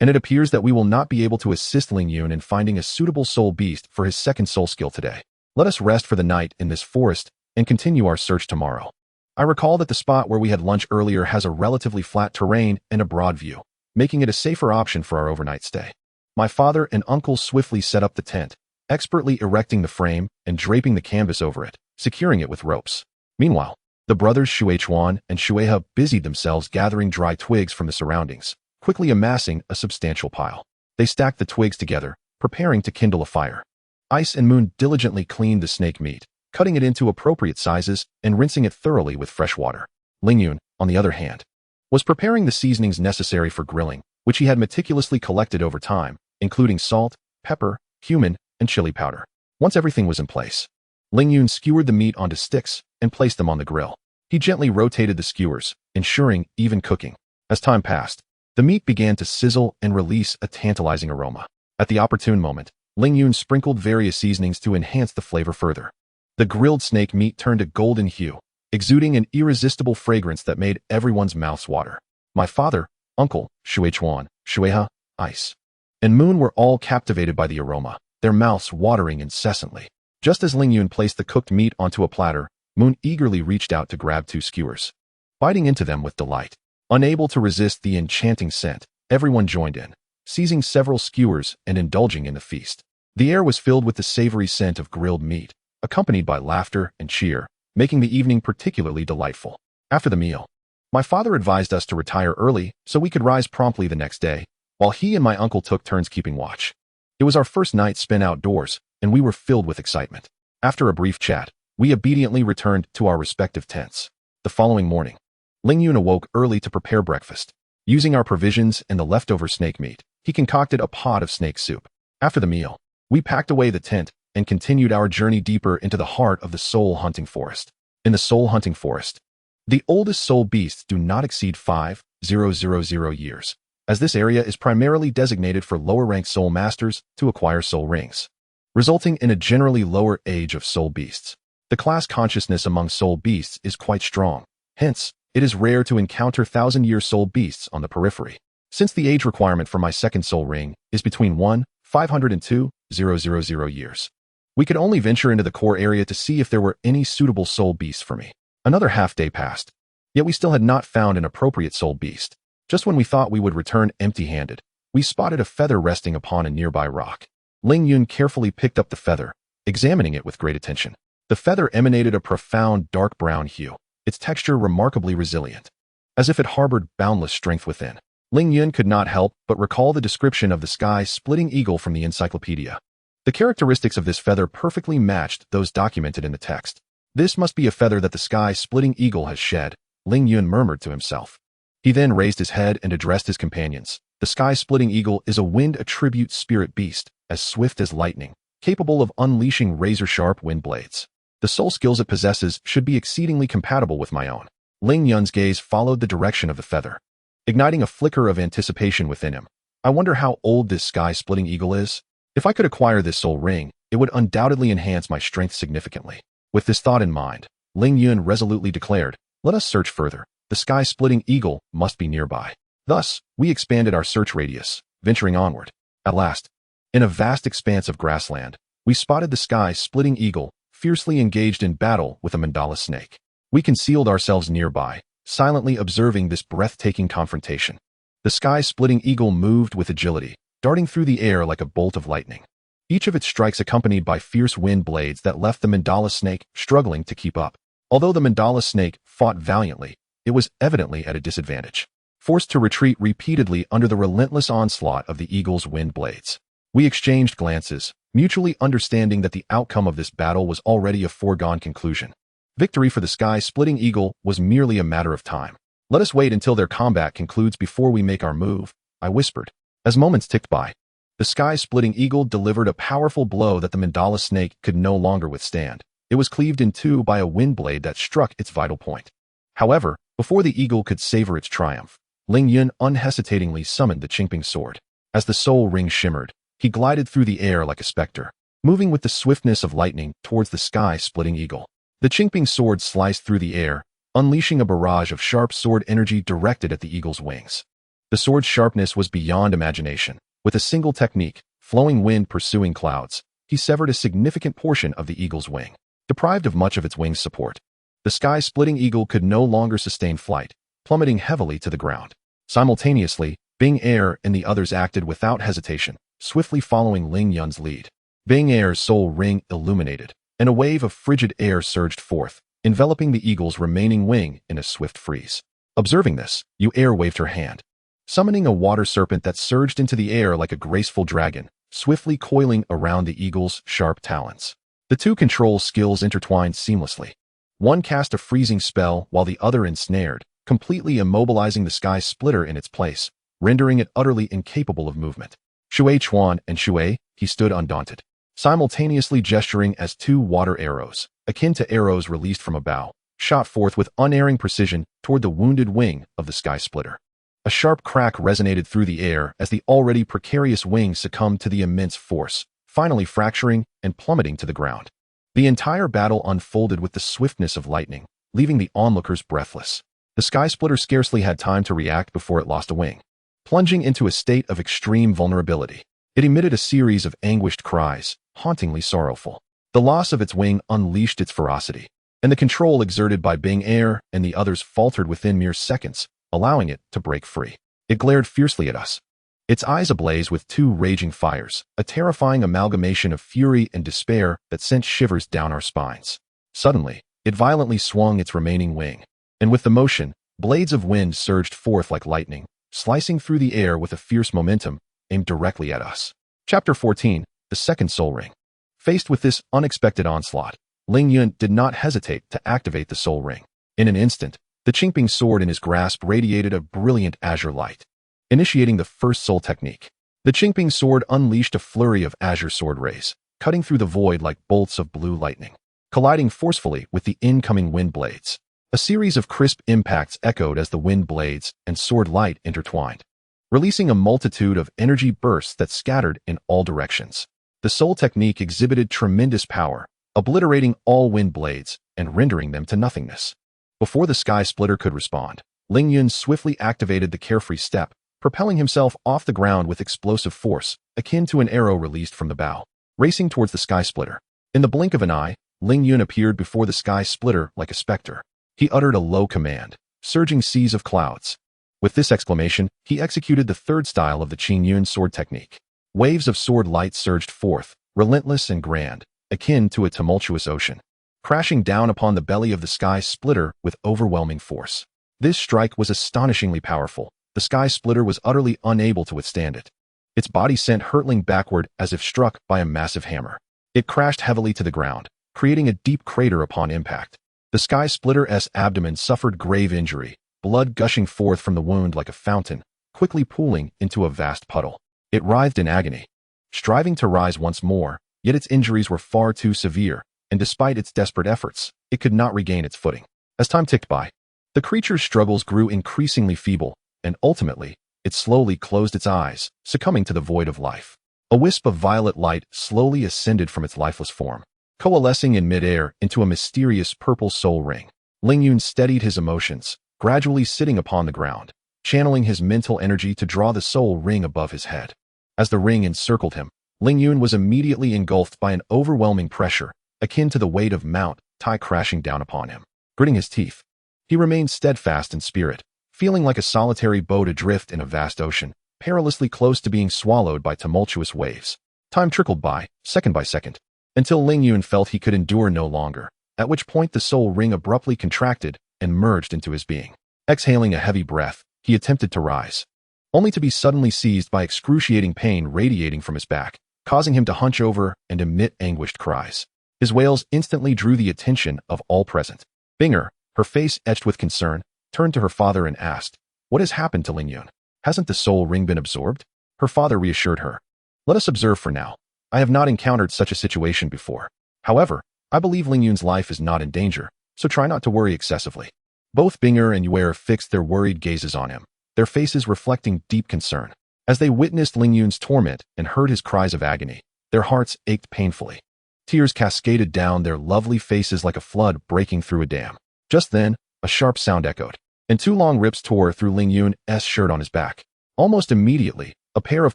and it appears that we will not be able to assist Lingyun in finding a suitable soul beast for his second soul skill today. Let us rest for the night in this forest and continue our search tomorrow." I recall that the spot where we had lunch earlier has a relatively flat terrain and a broad view, making it a safer option for our overnight stay. My father and uncle swiftly set up the tent, expertly erecting the frame and draping the canvas over it, securing it with ropes. Meanwhile, the brothers Shuichuan and Shueha busied themselves gathering dry twigs from the surroundings, quickly amassing a substantial pile. They stacked the twigs together, preparing to kindle a fire. Ice and Moon diligently cleaned the snake meat, cutting it into appropriate sizes and rinsing it thoroughly with fresh water. Lingyun, on the other hand, was preparing the seasonings necessary for grilling, which he had meticulously collected over time, including salt, pepper, cumin, and chili powder. Once everything was in place, Lingyun skewered the meat onto sticks and placed them on the grill. He gently rotated the skewers, ensuring even cooking. As time passed, the meat began to sizzle and release a tantalizing aroma. At the opportune moment, Lingyun sprinkled various seasonings to enhance the flavor further. The grilled snake meat turned a golden hue, exuding an irresistible fragrance that made everyone's mouths water. My father, uncle, Shuichuan, Shueha, Ice, and Moon were all captivated by the aroma, their mouths watering incessantly. Just as Ling Yun placed the cooked meat onto a platter, Moon eagerly reached out to grab 2 skewers, biting into them with delight. Unable to resist the enchanting scent, everyone joined in, seizing several skewers and indulging in the feast. The air was filled with the savory scent of grilled meat, accompanied by laughter and cheer, making the evening particularly delightful. After the meal, my father advised us to retire early so we could rise promptly the next day, while he and my uncle took turns keeping watch. It was our first night spent outdoors, and we were filled with excitement. After a brief chat, we obediently returned to our respective tents. The following morning, Ling Yun awoke early to prepare breakfast. Using our provisions and the leftover snake meat, he concocted a pot of snake soup. After the meal, we packed away the tent and continued our journey deeper into the heart of the soul hunting forest. In the soul hunting forest, the oldest soul beasts do not exceed 5,000 years, as this area is primarily designated for lower-ranked soul masters to acquire soul rings, resulting in a generally lower age of soul beasts. The class consciousness among soul beasts is quite strong, hence, it is rare to encounter 1,000-year soul beasts on the periphery. Since the age requirement for my second soul ring is between 1,500 and 2,000 years, we could only venture into the core area to see if there were any suitable soul beasts for me. Another half-day passed, yet we still had not found an appropriate soul beast. Just when we thought we would return empty-handed, we spotted a feather resting upon a nearby rock. Ling Yun carefully picked up the feather, examining it with great attention. The feather emanated a profound dark brown hue, its texture remarkably resilient, as if it harbored boundless strength within. Ling Yun could not help but recall the description of the sky-splitting eagle from the encyclopedia. The characteristics of this feather perfectly matched those documented in the text. This must be a feather that the sky-splitting eagle has shed, Ling Yun murmured to himself. He then raised his head and addressed his companions. The sky-splitting eagle is a wind attribute spirit beast, as swift as lightning, capable of unleashing razor-sharp wind blades. The soul skills it possesses should be exceedingly compatible with my own. Ling Yun's gaze followed the direction of the feather, igniting a flicker of anticipation within him. I wonder how old this sky-splitting eagle is. If I could acquire this soul ring, it would undoubtedly enhance my strength significantly. With this thought in mind, Ling Yun resolutely declared, "Let us search further. The sky-splitting eagle must be nearby." Thus, we expanded our search radius, venturing onward. At last, in a vast expanse of grassland, we spotted the sky-splitting eagle, fiercely engaged in battle with a mandala snake. We concealed ourselves nearby, silently observing this breathtaking confrontation. The sky-splitting eagle moved with agility, darting through the air like a bolt of lightning, each of its strikes accompanied by fierce wind blades that left the mandala snake struggling to keep up. Although the mandala snake fought valiantly, it was evidently at a disadvantage, forced to retreat repeatedly under the relentless onslaught of the eagle's wind blades. We exchanged glances, mutually understanding that the outcome of this battle was already a foregone conclusion. Victory for the sky-splitting eagle was merely a matter of time. "Let us wait until their combat concludes before we make our move," I whispered. As moments ticked by, the sky-splitting eagle delivered a powerful blow that the mandala snake could no longer withstand. It was cleaved in two by a wind blade that struck its vital point. However, before the eagle could savor its triumph, Ling Yun unhesitatingly summoned the Qingping sword. As the soul ring shimmered, he glided through the air like a specter, moving with the swiftness of lightning towards the sky-splitting eagle. The Qingping sword sliced through the air, unleashing a barrage of sharp sword energy directed at the eagle's wings. The sword's sharpness was beyond imagination. With a single technique, flowing wind pursuing clouds, he severed a significant portion of the eagle's wing. Deprived of much of its wing support, the sky-splitting eagle could no longer sustain flight, plummeting heavily to the ground. Simultaneously, Bing Air and the others acted without hesitation, swiftly following Ling Yun's lead. Bing Air's soul ring illuminated, and a wave of frigid air surged forth, enveloping the eagle's remaining wing in a swift freeze. Observing this, Yu Air waved her hand, summoning a water serpent that surged into the air like a graceful dragon, swiftly coiling around the eagle's sharp talons. The two control skills intertwined seamlessly. One cast a freezing spell while the other ensnared, completely immobilizing the sky splitter in its place, rendering it utterly incapable of movement. Shui Chuan and Shui, he stood undaunted, simultaneously gesturing as two water arrows, akin to arrows released from a bow, shot forth with unerring precision toward the wounded wing of the sky splitter. A sharp crack resonated through the air as the already precarious wing succumbed to the immense force, finally fracturing and plummeting to the ground. The entire battle unfolded with the swiftness of lightning, leaving the onlookers breathless. The sky splitter scarcely had time to react before it lost a wing. Plunging into a state of extreme vulnerability, it emitted a series of anguished cries, hauntingly sorrowful. The loss of its wing unleashed its ferocity, and the control exerted by Bing Air and the others faltered within mere seconds, allowing it to break free. It glared fiercely at us, its eyes ablaze with two raging fires, a terrifying amalgamation of fury and despair that sent shivers down our spines. Suddenly, it violently swung its remaining wing, and with the motion, blades of wind surged forth like lightning, slicing through the air with a fierce momentum, aimed directly at us. Chapter 14, The Second Soul Ring. Faced with this unexpected onslaught, Ling Yun did not hesitate to activate the Soul Ring. In an instant, the Qingping sword in his grasp radiated a brilliant azure light. Initiating the first soul technique, the Qingping sword unleashed a flurry of azure sword rays, cutting through the void like bolts of blue lightning, colliding forcefully with the incoming wind blades. A series of crisp impacts echoed as the wind blades and sword light intertwined, releasing a multitude of energy bursts that scattered in all directions. The soul technique exhibited tremendous power, obliterating all wind blades and rendering them to nothingness. Before the sky splitter could respond, Ling Yun swiftly activated the carefree step, propelling himself off the ground with explosive force, akin to an arrow released from the bow, racing towards the sky splitter. In the blink of an eye, Ling Yun appeared before the sky splitter like a specter. He uttered a low command, surging seas of clouds. With this exclamation, he executed the third style of the Qing Yun sword technique. Waves of sword light surged forth, relentless and grand, akin to a tumultuous ocean, crashing down upon the belly of the sky splitter with overwhelming force. This strike was astonishingly powerful. The sky splitter was utterly unable to withstand it. Its body sent hurtling backward as if struck by a massive hammer. It crashed heavily to the ground, creating a deep crater upon impact. The sky splitter's abdomen suffered grave injury, blood gushing forth from the wound like a fountain, quickly pooling into a vast puddle. It writhed in agony, striving to rise once more, yet its injuries were far too severe, and despite its desperate efforts, it could not regain its footing. As time ticked by, the creature's struggles grew increasingly feeble, and ultimately, it slowly closed its eyes, succumbing to the void of life. A wisp of violet light slowly ascended from its lifeless form, coalescing in midair into a mysterious purple soul ring. Ling Yun steadied his emotions, gradually sitting upon the ground, channeling his mental energy to draw the soul ring above his head. As the ring encircled him, Ling Yun was immediately engulfed by an overwhelming pressure, akin to the weight of Mount Tai crashing down upon him. Gritting his teeth, he remained steadfast in spirit, feeling like a solitary boat adrift in a vast ocean, perilously close to being swallowed by tumultuous waves. Time trickled by, second, until Ling Yun felt he could endure no longer, at which point the soul ring abruptly contracted and merged into his being. Exhaling a heavy breath, he attempted to rise, only to be suddenly seized by excruciating pain radiating from his back, causing him to hunch over and emit anguished cries. His wails instantly drew the attention of all present. Binger, her face etched with concern, turned to her father and asked, "What has happened to Ling Yun? Hasn't the soul ring been absorbed?" Her father reassured her, "Let us observe for now. I have not encountered such a situation before. However, I believe Ling Yun's life is not in danger, so try not to worry excessively." Both Binger and Yuer fixed their worried gazes on him, their faces reflecting deep concern. As they witnessed Ling Yun's torment and heard his cries of agony, their hearts ached painfully. Tears cascaded down their lovely faces like a flood breaking through a dam. Just then, a sharp sound echoed, and two long rips tore through Ling Yun's shirt on his back. Almost immediately, a pair of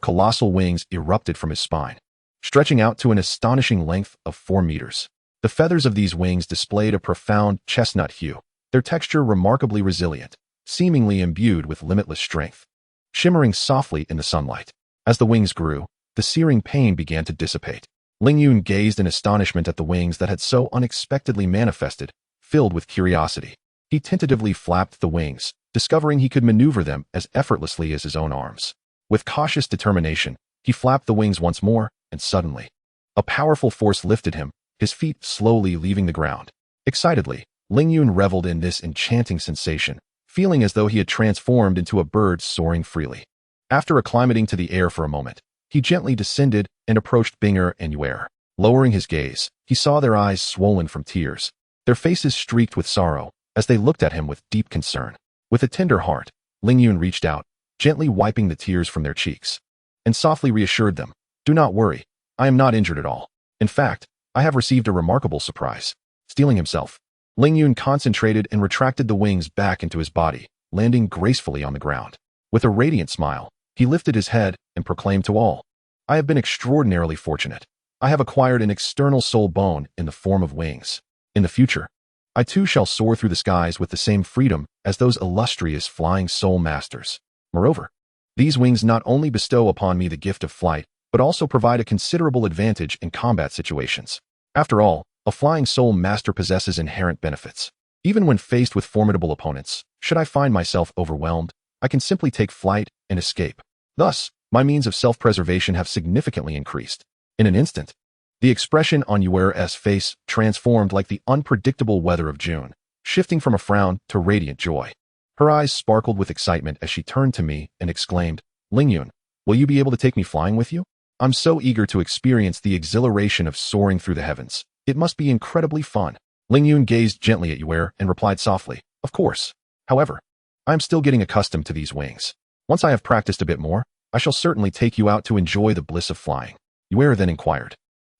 colossal wings erupted from his spine, stretching out to an astonishing length of 4 meters. The feathers of these wings displayed a profound chestnut hue, their texture remarkably resilient, seemingly imbued with limitless strength, shimmering softly in the sunlight. As the wings grew, the searing pain began to dissipate. Ling Yun gazed in astonishment at the wings that had so unexpectedly manifested, filled with curiosity. He tentatively flapped the wings, discovering he could maneuver them as effortlessly as his own arms. With cautious determination, he flapped the wings once more, and suddenly, a powerful force lifted him, his feet slowly leaving the ground. Excitedly, Ling Yun reveled in this enchanting sensation, feeling as though he had transformed into a bird soaring freely. After acclimating to the air for a moment, he gently descended and approached Binger and Yuer. Lowering his gaze, he saw their eyes swollen from tears, their faces streaked with sorrow, as they looked at him with deep concern. With a tender heart, Ling Yun reached out, gently wiping the tears from their cheeks, and softly reassured them, "Do not worry, I am not injured at all. In fact, I have received a remarkable surprise." Steeling himself, Ling Yun concentrated and retracted the wings back into his body, landing gracefully on the ground. With a radiant smile, he lifted his head and proclaimed to all, "I have been extraordinarily fortunate. I have acquired an external soul bone in the form of wings. In the future, I too shall soar through the skies with the same freedom as those illustrious flying soul masters. Moreover, these wings not only bestow upon me the gift of flight, but also provide a considerable advantage in combat situations. After all, a flying soul master possesses inherent benefits. Even when faced with formidable opponents, should I find myself overwhelmed, I can simply take flight and escape. Thus, my means of self-preservation have significantly increased. In an instant, the expression on Yuera's face transformed like the unpredictable weather of June, shifting from a frown to radiant joy. Her eyes sparkled with excitement as she turned to me and exclaimed, "Lingyun, will you be able to take me flying with you? I'm so eager to experience the exhilaration of soaring through the heavens. It must be incredibly fun." Lingyun gazed gently at Yuera and replied softly, "Of course. However, I am still getting accustomed to these wings. Once I have practiced a bit more, I shall certainly take you out to enjoy the bliss of flying." Yuera then inquired,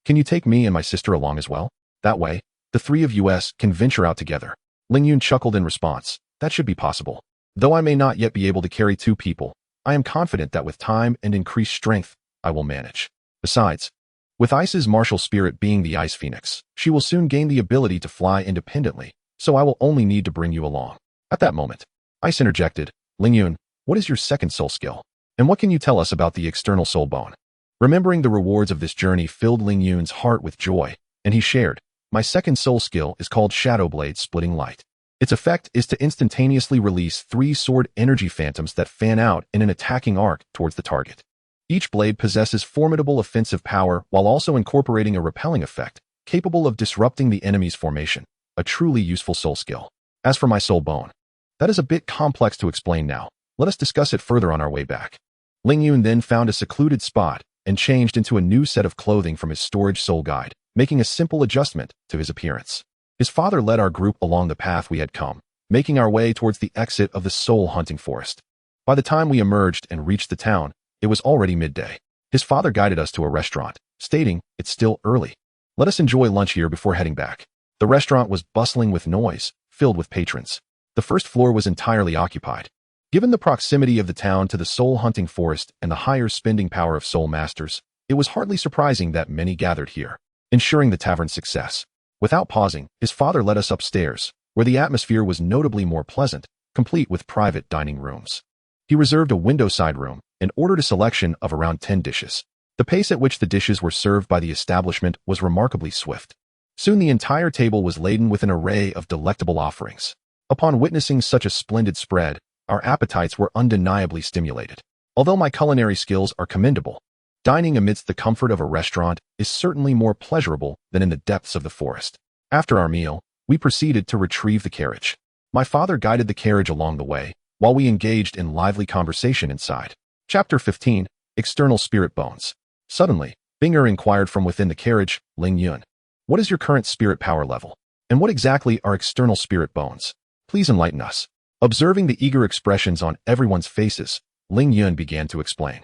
"Can you take me and my sister along as well? That way, the three of us can venture out together." Lingyun chuckled in response, "That should be possible. Though I may not yet be able to carry 2 people, I am confident that with time and increased strength, I will manage. Besides, with Ice's martial spirit being the Ice Phoenix, she will soon gain the ability to fly independently, so I will only need to bring you along." At that moment, Ice interjected, "Lingyun, what is your second soul skill? And what can you tell us about the external soul bone?" Remembering the rewards of this journey filled Lingyun's heart with joy, and he shared, "My second soul skill is called Shadow Blade Splitting Light. Its effect is to instantaneously release 3 sword energy phantoms that fan out in an attacking arc towards the target. Each blade possesses formidable offensive power while also incorporating a repelling effect, capable of disrupting the enemy's formation, a truly useful soul skill. As for my soul bone, that is a bit complex to explain now. Let us discuss it further on our way back." Lingyun then found a secluded spot and changed into a new set of clothing from his storage soul guide, making a simple adjustment to his appearance. His father led our group along the path we had come, making our way towards the exit of the soul hunting forest. By the time we emerged and reached the town, it was already midday. His father guided us to a restaurant, stating, "It's still early. Let us enjoy lunch here before heading back." The restaurant was bustling with noise, filled with patrons. The first floor was entirely occupied. Given the proximity of the town to the soul hunting forest and the higher spending power of soul masters, it was hardly surprising that many gathered here, ensuring the tavern's success. Without pausing, his father led us upstairs, where the atmosphere was notably more pleasant, complete with private dining rooms. He reserved a window-side room and ordered a selection of around 10 dishes. The pace at which the dishes were served by the establishment was remarkably swift. Soon the entire table was laden with an array of delectable offerings. Upon witnessing such a splendid spread, our appetites were undeniably stimulated. Although my culinary skills are commendable, dining amidst the comfort of a restaurant is certainly more pleasurable than in the depths of the forest. After our meal, we proceeded to retrieve the carriage. My father guided the carriage along the way, while we engaged in lively conversation inside. Chapter 15, External Spirit Bones. Suddenly, Binger inquired from within the carriage, "Lingyun, what is your current spirit power level? And what exactly are external spirit bones? Please enlighten us." Observing the eager expressions on everyone's faces, Lingyun began to explain.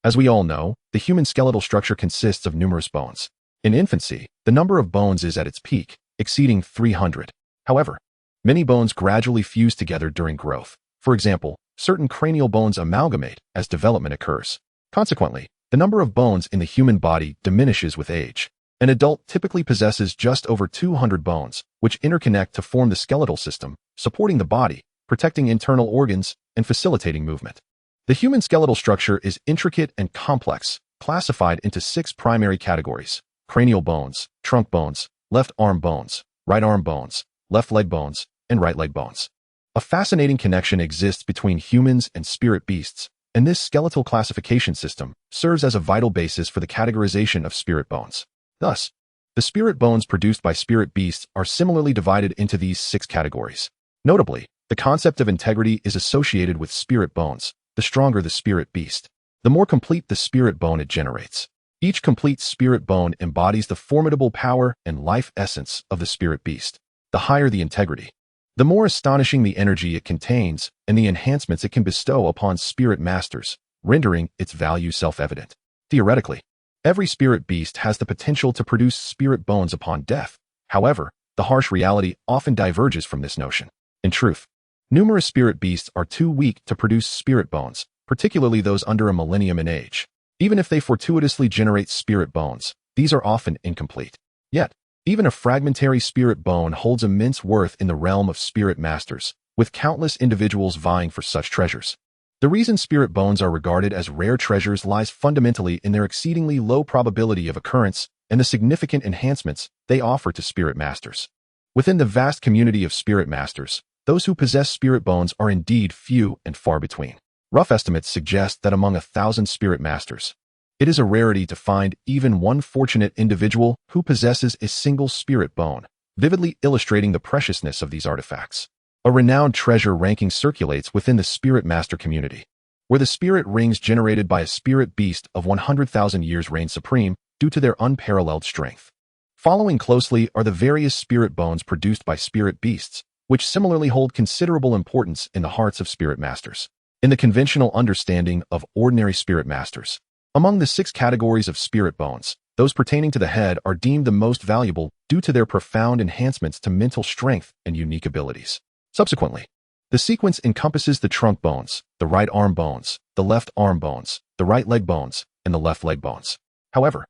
As we all know, the human skeletal structure consists of numerous bones. In infancy, the number of bones is at its peak, exceeding 300. However, many bones gradually fuse together during growth. For example, certain cranial bones amalgamate as development occurs. Consequently, the number of bones in the human body diminishes with age. An adult typically possesses just over 200 bones, which interconnect to form the skeletal system, supporting the body, protecting internal organs, and facilitating movement. The human skeletal structure is intricate and complex, classified into 6 primary categories: cranial bones, trunk bones, left arm bones, right arm bones, left leg bones, and right leg bones. A fascinating connection exists between humans and spirit beasts, and this skeletal classification system serves as a vital basis for the categorization of spirit bones. Thus, the spirit bones produced by spirit beasts are similarly divided into these 6 categories. Notably, the concept of integrity is associated with spirit bones. The stronger the spirit beast, the more complete the spirit bone it generates. Each complete spirit bone embodies the formidable power and life essence of the spirit beast. The higher the integrity, the more astonishing the energy it contains and the enhancements it can bestow upon spirit masters, rendering its value self-evident. Theoretically, every spirit beast has the potential to produce spirit bones upon death. However, the harsh reality often diverges from this notion. In truth, numerous spirit beasts are too weak to produce spirit bones, particularly those under a millennium in age. Even if they fortuitously generate spirit bones, these are often incomplete. Yet, even a fragmentary spirit bone holds immense worth in the realm of spirit masters, with countless individuals vying for such treasures. The reason spirit bones are regarded as rare treasures lies fundamentally in their exceedingly low probability of occurrence and the significant enhancements they offer to spirit masters. Within the vast community of spirit masters, those who possess spirit bones are indeed few and far between. Rough estimates suggest that among 1,000 spirit masters, it is a rarity to find even one fortunate individual who possesses a single spirit bone, vividly illustrating the preciousness of these artifacts. A renowned treasure ranking circulates within the spirit master community, where the spirit rings generated by a spirit beast of 100,000 years reign supreme due to their unparalleled strength. Following closely are the various spirit bones produced by spirit beasts, which similarly hold considerable importance in the hearts of spirit masters. In the conventional understanding of ordinary spirit masters, among the 6 categories of spirit bones, those pertaining to the head are deemed the most valuable due to their profound enhancements to mental strength and unique abilities. Subsequently, the sequence encompasses the trunk bones, the right arm bones, the left arm bones, the right leg bones, and the left leg bones. However,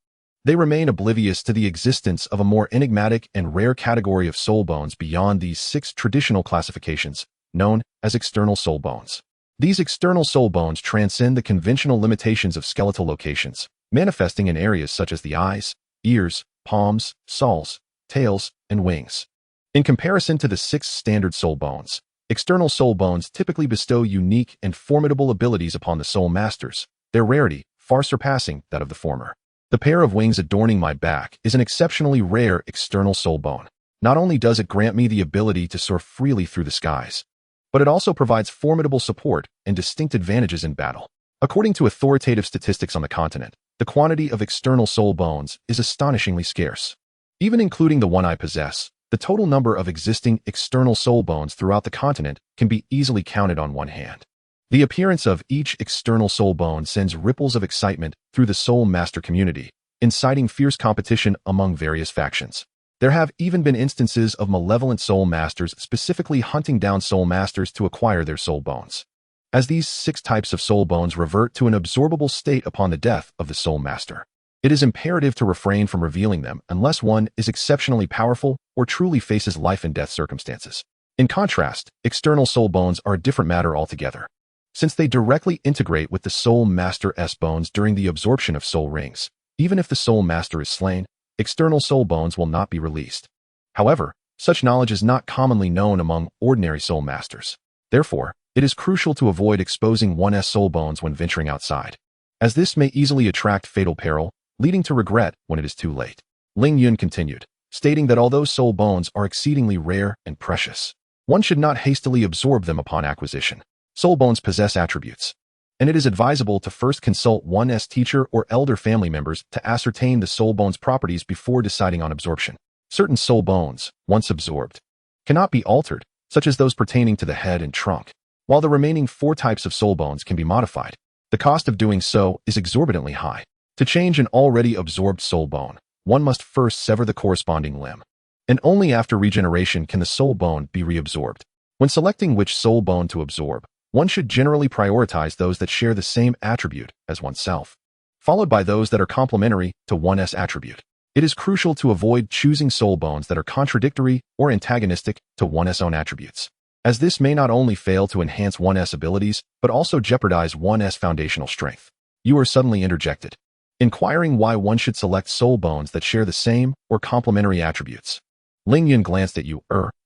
they remain oblivious to the existence of a more enigmatic and rare category of soul bones beyond these 6 traditional classifications, known as external soul bones. These external soul bones transcend the conventional limitations of skeletal locations, manifesting in areas such as the eyes, ears, palms, soles, tails, and wings. In comparison to the 6 standard soul bones, external soul bones typically bestow unique and formidable abilities upon the soul masters, their rarity far surpassing that of the former. The pair of wings adorning my back is an exceptionally rare external soul bone. Not only does it grant me the ability to soar freely through the skies, but it also provides formidable support and distinct advantages in battle. According to authoritative statistics on the continent, the quantity of external soul bones is astonishingly scarce. Even including the one I possess, the total number of existing external soul bones throughout the continent can be easily counted on one hand. The appearance of each external soul bone sends ripples of excitement through the soul master community, inciting fierce competition among various factions. There have even been instances of malevolent soul masters specifically hunting down soul masters to acquire their soul bones. As these 6 types of soul bones revert to an absorbable state upon the death of the soul master, it is imperative to refrain from revealing them unless one is exceptionally powerful or truly faces life and death circumstances. In contrast, external soul bones are a different matter altogether, since they directly integrate with the soul master's bones during the absorption of soul rings. Even if the soul master is slain, external soul bones will not be released. However, such knowledge is not commonly known among ordinary soul masters. Therefore, it is crucial to avoid exposing one's soul bones when venturing outside, as this may easily attract fatal peril, leading to regret when it is too late. Ling Yun continued, stating that although soul bones are exceedingly rare and precious, one should not hastily absorb them upon acquisition. Soul bones possess attributes, and it is advisable to first consult one's teacher or elder family members to ascertain the soul bone's properties before deciding on absorption. Certain soul bones, once absorbed, cannot be altered, such as those pertaining to the head and trunk, while the remaining 4 types of soul bones can be modified. The cost of doing so is exorbitantly high. To change an already absorbed soul bone, one must first sever the corresponding limb, and only after regeneration can the soul bone be reabsorbed. When selecting which soul bone to absorb, one should generally prioritize those that share the same attribute as oneself, followed by those that are complementary to one's attribute. It is crucial to avoid choosing soul bones that are contradictory or antagonistic to one's own attributes, as this may not only fail to enhance one's abilities, but also jeopardize one's foundational strength. You are suddenly interjected, inquiring why one should select soul bones that share the same or complementary attributes. Ling Yun glanced at you,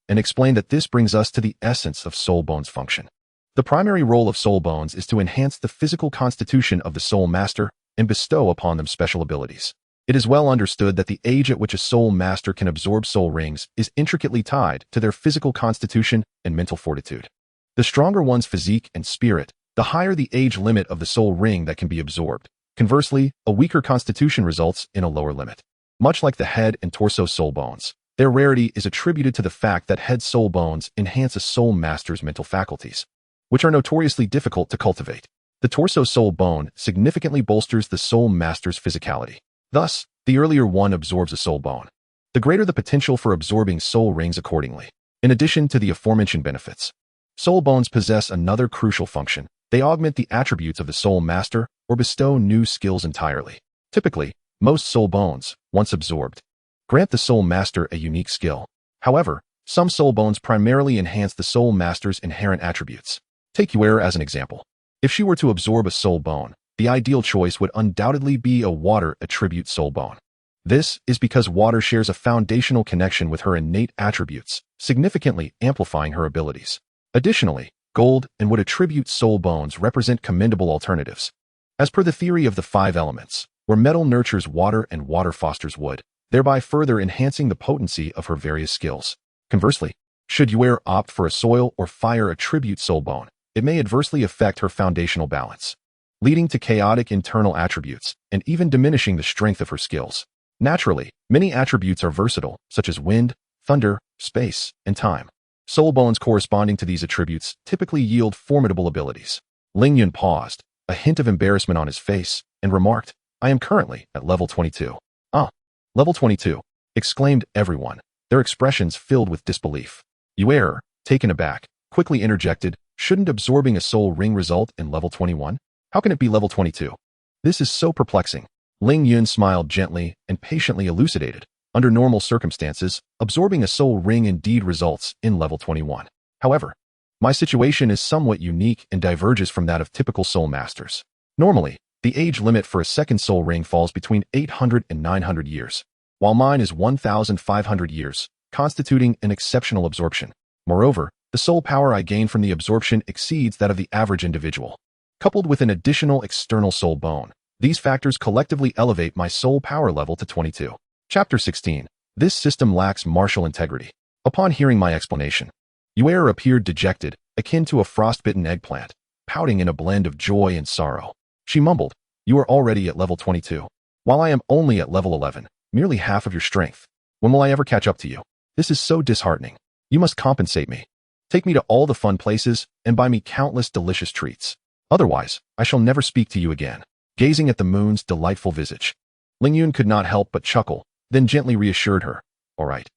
and explained that this brings us to the essence of soul bones' function. The primary role of soul bones is to enhance the physical constitution of the soul master and bestow upon them special abilities. It is well understood that the age at which a soul master can absorb soul rings is intricately tied to their physical constitution and mental fortitude. The stronger one's physique and spirit, the higher the age limit of the soul ring that can be absorbed. Conversely, a weaker constitution results in a lower limit. Much like the head and torso soul bones, their rarity is attributed to the fact that head soul bones enhance a soul master's mental faculties, which are notoriously difficult to cultivate. The torso soul bone significantly bolsters the soul master's physicality. Thus, the earlier one absorbs a soul bone, the greater the potential for absorbing soul rings accordingly. In addition to the aforementioned benefits, soul bones possess another crucial function. They augment the attributes of the soul master or bestow new skills entirely. Typically, Most soul bones, once absorbed, grant the soul master a unique skill. However, some soul bones primarily enhance the soul master's inherent attributes. Take Yuer as an example. If she were to absorb a soul bone, the ideal choice would undoubtedly be a water attribute soul bone. This is because water shares a foundational connection with her innate attributes, significantly amplifying her abilities. Additionally, gold and wood attribute soul bones represent commendable alternatives. As per the theory of the 5 elements, where metal nurtures water and water fosters wood, thereby further enhancing the potency of her various skills. Conversely, should Yuer opt for a soil or fire attribute soul bone, it may adversely affect her foundational balance, leading to chaotic internal attributes and even diminishing the strength of her skills. Naturally, many attributes are versatile, such as wind, thunder, space, and time. Soul bones corresponding to these attributes typically yield formidable abilities. Lingyun paused, a hint of embarrassment on his face, and remarked, "I am currently at level 22. Ah, level 22, exclaimed everyone, their expressions filled with disbelief. Yuer, taken aback, quickly interjected, "Shouldn't absorbing a soul ring result in level 21? How can it be level 22? This is so perplexing." Lingyun smiled gently and patiently elucidated. Under normal circumstances, absorbing a soul ring indeed results in level 21. However, my situation is somewhat unique and diverges from that of typical soul masters. Normally, the age limit for a second soul ring falls between 800 and 900 years, while mine is 1,500 years, constituting an exceptional absorption. Moreover, the soul power I gain from the absorption exceeds that of the average individual. Coupled with an additional external soul bone, these factors collectively elevate my soul power level to 22. Chapter 16. This system lacks martial integrity. Upon hearing my explanation, Yuer appeared dejected, akin to a frostbitten eggplant, pouting in a blend of joy and sorrow. She mumbled, "You are already at level 22, while I am only at level 11, merely half of your strength. When will I ever catch up to you? This is so disheartening. You must compensate me. Take me to all the fun places and buy me countless delicious treats. Otherwise, I shall never speak to you again." Gazing at the moon's delightful visage, Lingyun could not help but chuckle, then gently reassured her. All right.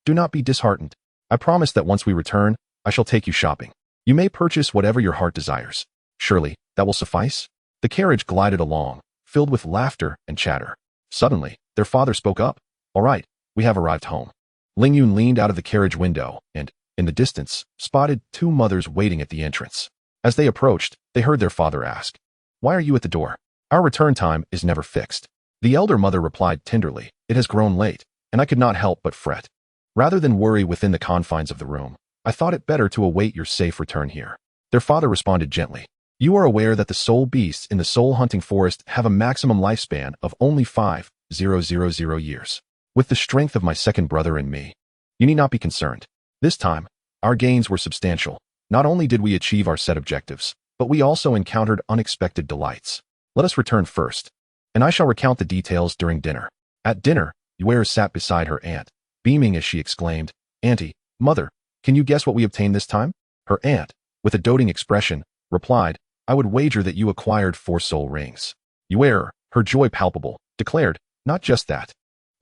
Do not be disheartened. I promise that once we return, I shall take you shopping. You may purchase whatever your heart desires. Surely, that will suffice?" The carriage glided along, filled with laughter and chatter. Suddenly, their father spoke up. "All right, we have arrived home." Lingyun leaned out of the carriage window and, in the distance, spotted 2 mothers waiting at the entrance. As they approached, they heard their father ask, "Why are you at the door? Our return time is never fixed." The elder mother replied tenderly, "It has grown late, and I could not help but fret. Rather than worry within the confines of the room, I thought it better to await your safe return here." Their father responded gently, "You are aware that the soul beasts in the soul hunting forest have a maximum lifespan of only 5,000 years. With the strength of my second brother and me, you need not be concerned. This time, our gains were substantial. Not only did we achieve our set objectives, but we also encountered unexpected delights. Let us return first, and I shall recount the details during dinner." At dinner, Yuer sat beside her aunt, beaming as she exclaimed, "Auntie, mother, can you guess what we obtained this time?" Her aunt, with a doting expression, replied, "I would wager that you acquired 4 soul rings." Yuer, her joy palpable, declared, "Not just that.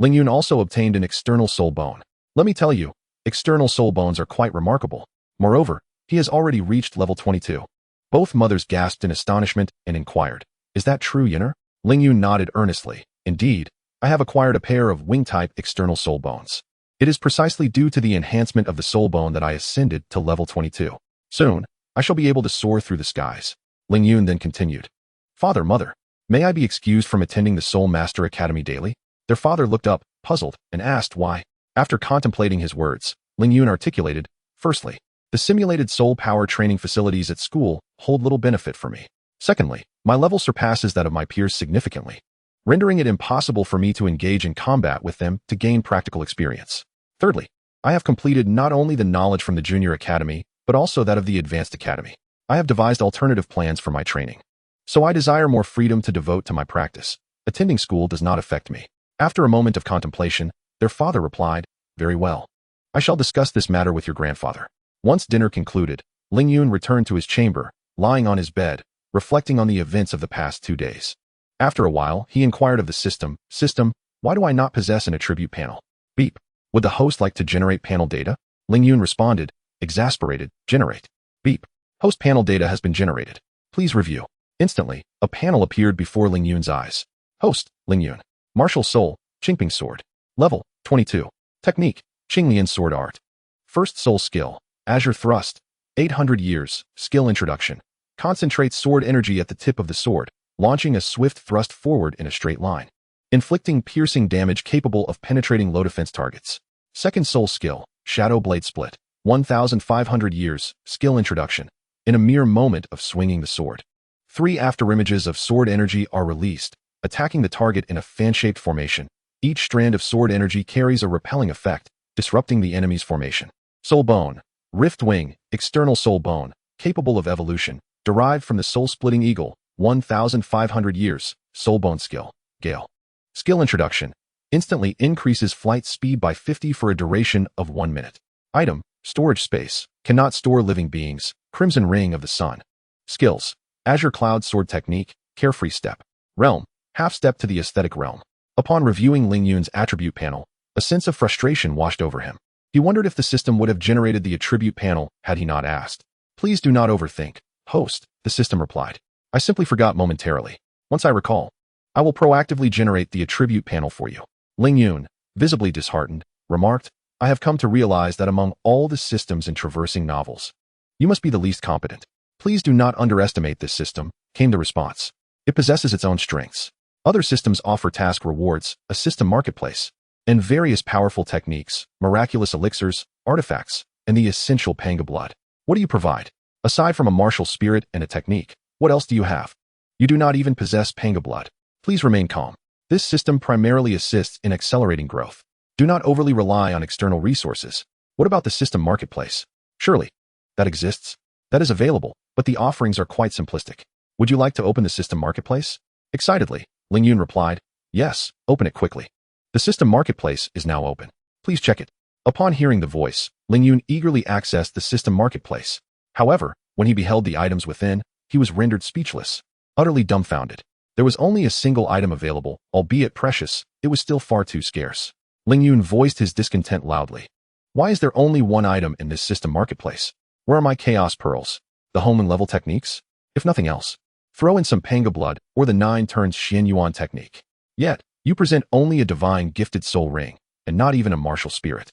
Lingyun also obtained an external soul bone. Let me tell you, external soul bones are quite remarkable. Moreover, he has already reached level 22. Both mothers gasped in astonishment and inquired, "Is that true, Yinner?" Lingyun nodded earnestly. "Indeed, I have acquired a pair of wing-type external soul bones. It is precisely due to the enhancement of the soul bone that I ascended to level 22. Soon, I shall be able to soar through the skies." Lingyun then continued, "Father, mother, may I be excused from attending the Soul Master Academy daily?" Their father looked up, puzzled, and asked why. After contemplating his words, Lingyun articulated, "Firstly, the simulated soul power training facilities at school hold little benefit for me. Secondly, my level surpasses that of my peers significantly, rendering it impossible for me to engage in combat with them to gain practical experience. Thirdly, I have completed not only the knowledge from the Junior Academy, but also that of the Advanced Academy. I have devised alternative plans for my training. So I desire more freedom to devote to my practice. Attending school does not affect me." After a moment of contemplation, their father replied, "Very well. I shall discuss this matter with your grandfather." Once dinner concluded, Lingyun returned to his chamber, lying on his bed, reflecting on the events of the past 2 days. After a while, he inquired of the system, "Why do I not possess an attribute panel?" Beep. "Would the host like to generate panel data?" Lingyun responded, exasperated, "Generate." Beep. "Host panel data has been generated. Please review." Instantly, a panel appeared before Lingyun's eyes. Host, Lingyun. Martial Soul, Qingping Sword. Level, 22. Technique, Qingping Sword Art. First Soul Skill, Azure Thrust. 800 years, Skill Introduction. Concentrate sword energy at the tip of the sword, launching a swift thrust forward in a straight line, inflicting piercing damage capable of penetrating low defense targets. Second Soul Skill, Shadow Blade Split. 1,500 years, Skill Introduction. In a mere moment of swinging the sword, 3 afterimages of sword energy are released, attacking the target in a fan-shaped formation. Each strand of sword energy carries a repelling effect, disrupting the enemy's formation. Soul Bone. Rift Wing, External Soul Bone, capable of evolution, derived from the Soul-Splitting Eagle. 1,500 years, Soul Bone Skill, Gale. Skill Introduction. Instantly increases flight speed by 50 for a duration of 1 minute. Item, Storage Space. Cannot store living beings. Crimson Ring of the Sun. Skills, Azure Cloud Sword Technique, Carefree Step. Realm, Half Step to the Aesthetic Realm. Upon reviewing Lingyun's attribute panel, a sense of frustration washed over him. He wondered if the system would have generated the attribute panel had he not asked. Please do not overthink, host, the system replied. I simply forgot momentarily. Once I recall, I will proactively generate the attribute panel for you. Lingyun, visibly disheartened, remarked, I have come to realize that among all the systems in traversing novels, you must be the least competent. Please do not underestimate this system, came the response. It possesses its own strengths. Other systems offer task rewards, a system marketplace, and various powerful techniques, miraculous elixirs, artifacts, and the essential Panga blood. What do you provide? Aside from a martial spirit and a technique, what else do you have? You do not even possess Panga blood. Please remain calm. This system primarily assists in accelerating growth. Do not overly rely on external resources. What about the system marketplace? Surely, that exists. That is available, but the offerings are quite simplistic. Would you like to open the system marketplace? Excitedly, Lingyun replied, yes, open it quickly. The system marketplace is now open. Please check it. Upon hearing the voice, Lingyun eagerly accessed the system marketplace. However, when he beheld the items within, he was rendered speechless, utterly dumbfounded. There was only a single item available, albeit precious, it was still far too scarce. Lingyun voiced his discontent loudly. Why is there only one item in this system marketplace? Where are my chaos pearls? The Homan level techniques? If nothing else, throw in some Panga blood or the 9 turns Xian Yuan technique. Yet, you present only a divine gifted soul ring, and not even a martial spirit.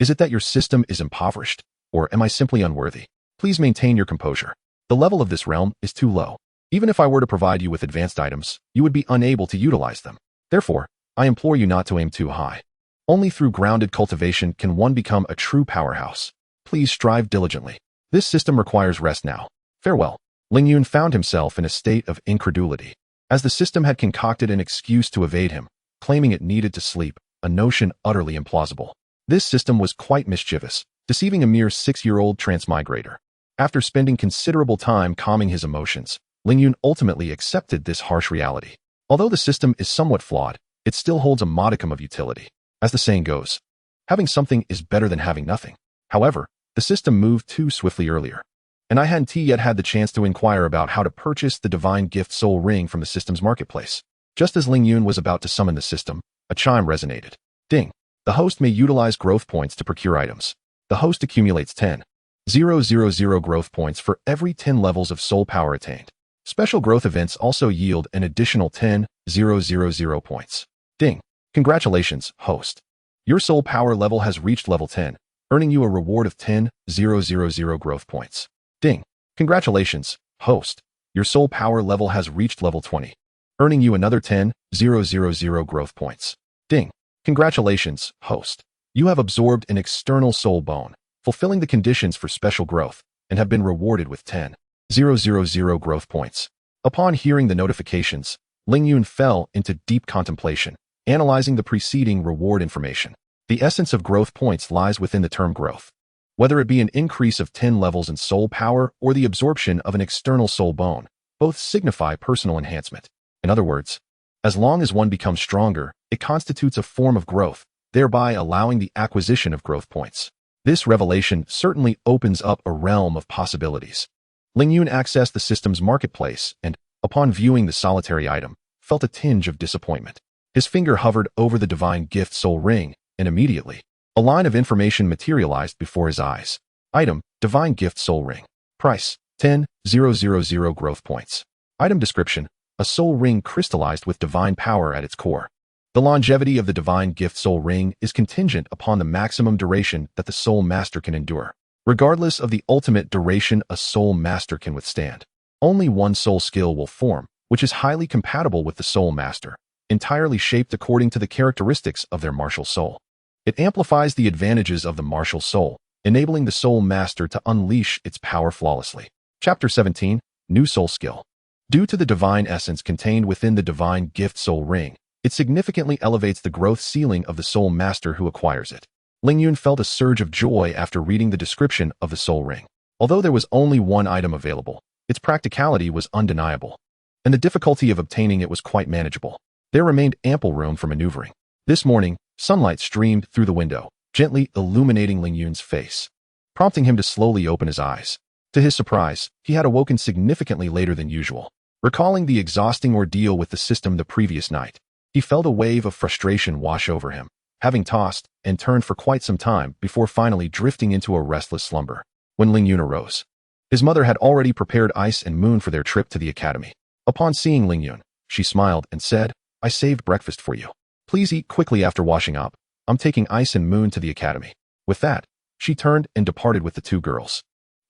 Is it that your system is impoverished, or am I simply unworthy? Please maintain your composure. The level of this realm is too low. Even if I were to provide you with advanced items, you would be unable to utilize them. Therefore, I implore you not to aim too high. Only through grounded cultivation can one become a true powerhouse. Please strive diligently. This system requires rest now. Farewell. Lingyun found himself in a state of incredulity, as the system had concocted an excuse to evade him, claiming it needed to sleep, a notion utterly implausible. This system was quite mischievous, deceiving a mere 6-year-old transmigrator. After spending considerable time calming his emotions, Lingyun ultimately accepted this harsh reality. Although the system is somewhat flawed, it still holds a modicum of utility. As the saying goes, having something is better than having nothing. However, the system moved too swiftly earlier, and I hadn't yet had the chance to inquire about how to purchase the Divine Gift Soul Ring from the system's marketplace. Just as Lingyun was about to summon the system, a chime resonated. Ding! The host may utilize growth points to procure items. The host accumulates 10,000 growth points for every 10 levels of soul power attained. Special growth events also yield an additional 10,000 points. Ding! Congratulations, host. Your soul power level has reached level 10, earning you a reward of 10,000 growth points. Ding! Congratulations, host. Your soul power level has reached level 20, earning you another 10,000 growth points. Ding! Congratulations, host. You have absorbed an external soul bone, fulfilling the conditions for special growth, and have been rewarded with 10,000 growth points. Upon hearing the notifications, Lingyun fell into deep contemplation, analyzing the preceding reward information. The essence of growth points lies within the term growth. Whether it be an increase of 10 levels in soul power or the absorption of an external soul bone, both signify personal enhancement. In other words, as long as one becomes stronger, it constitutes a form of growth, thereby allowing the acquisition of growth points. This revelation certainly opens up a realm of possibilities. Lingyun accessed the system's marketplace and, upon viewing the solitary item, felt a tinge of disappointment. His finger hovered over the Divine Gift Soul Ring, and immediately, a line of information materialized before his eyes. Item, Divine Gift Soul Ring. Price, 10,000 growth points. Item description, a soul ring crystallized with divine power at its core. The longevity of the divine gift soul ring is contingent upon the maximum duration that the soul master can endure. Regardless of the ultimate duration a soul master can withstand, only one soul skill will form, which is highly compatible with the soul master, entirely shaped according to the characteristics of their martial soul. It amplifies the advantages of the martial soul, enabling the soul master to unleash its power flawlessly. Chapter 17, New Soul Skill. Due to the divine essence contained within the divine gift soul ring, it significantly elevates the growth ceiling of the soul master who acquires it. Lingyun felt a surge of joy after reading the description of the soul ring. Although there was only one item available, its practicality was undeniable, and the difficulty of obtaining it was quite manageable. There remained ample room for maneuvering. This morning, sunlight streamed through the window, gently illuminating Lingyun's face, prompting him to slowly open his eyes. To his surprise, he had awoken significantly later than usual. Recalling the exhausting ordeal with the system the previous night, he felt a wave of frustration wash over him, having tossed and turned for quite some time before finally drifting into a restless slumber. When Lingyun arose, his mother had already prepared Ice and Moon for their trip to the academy. Upon seeing Lingyun, she smiled and said, "I saved breakfast for you. Please eat quickly after washing up. I'm taking Ice and Moon to the academy." With that, she turned and departed with the two girls.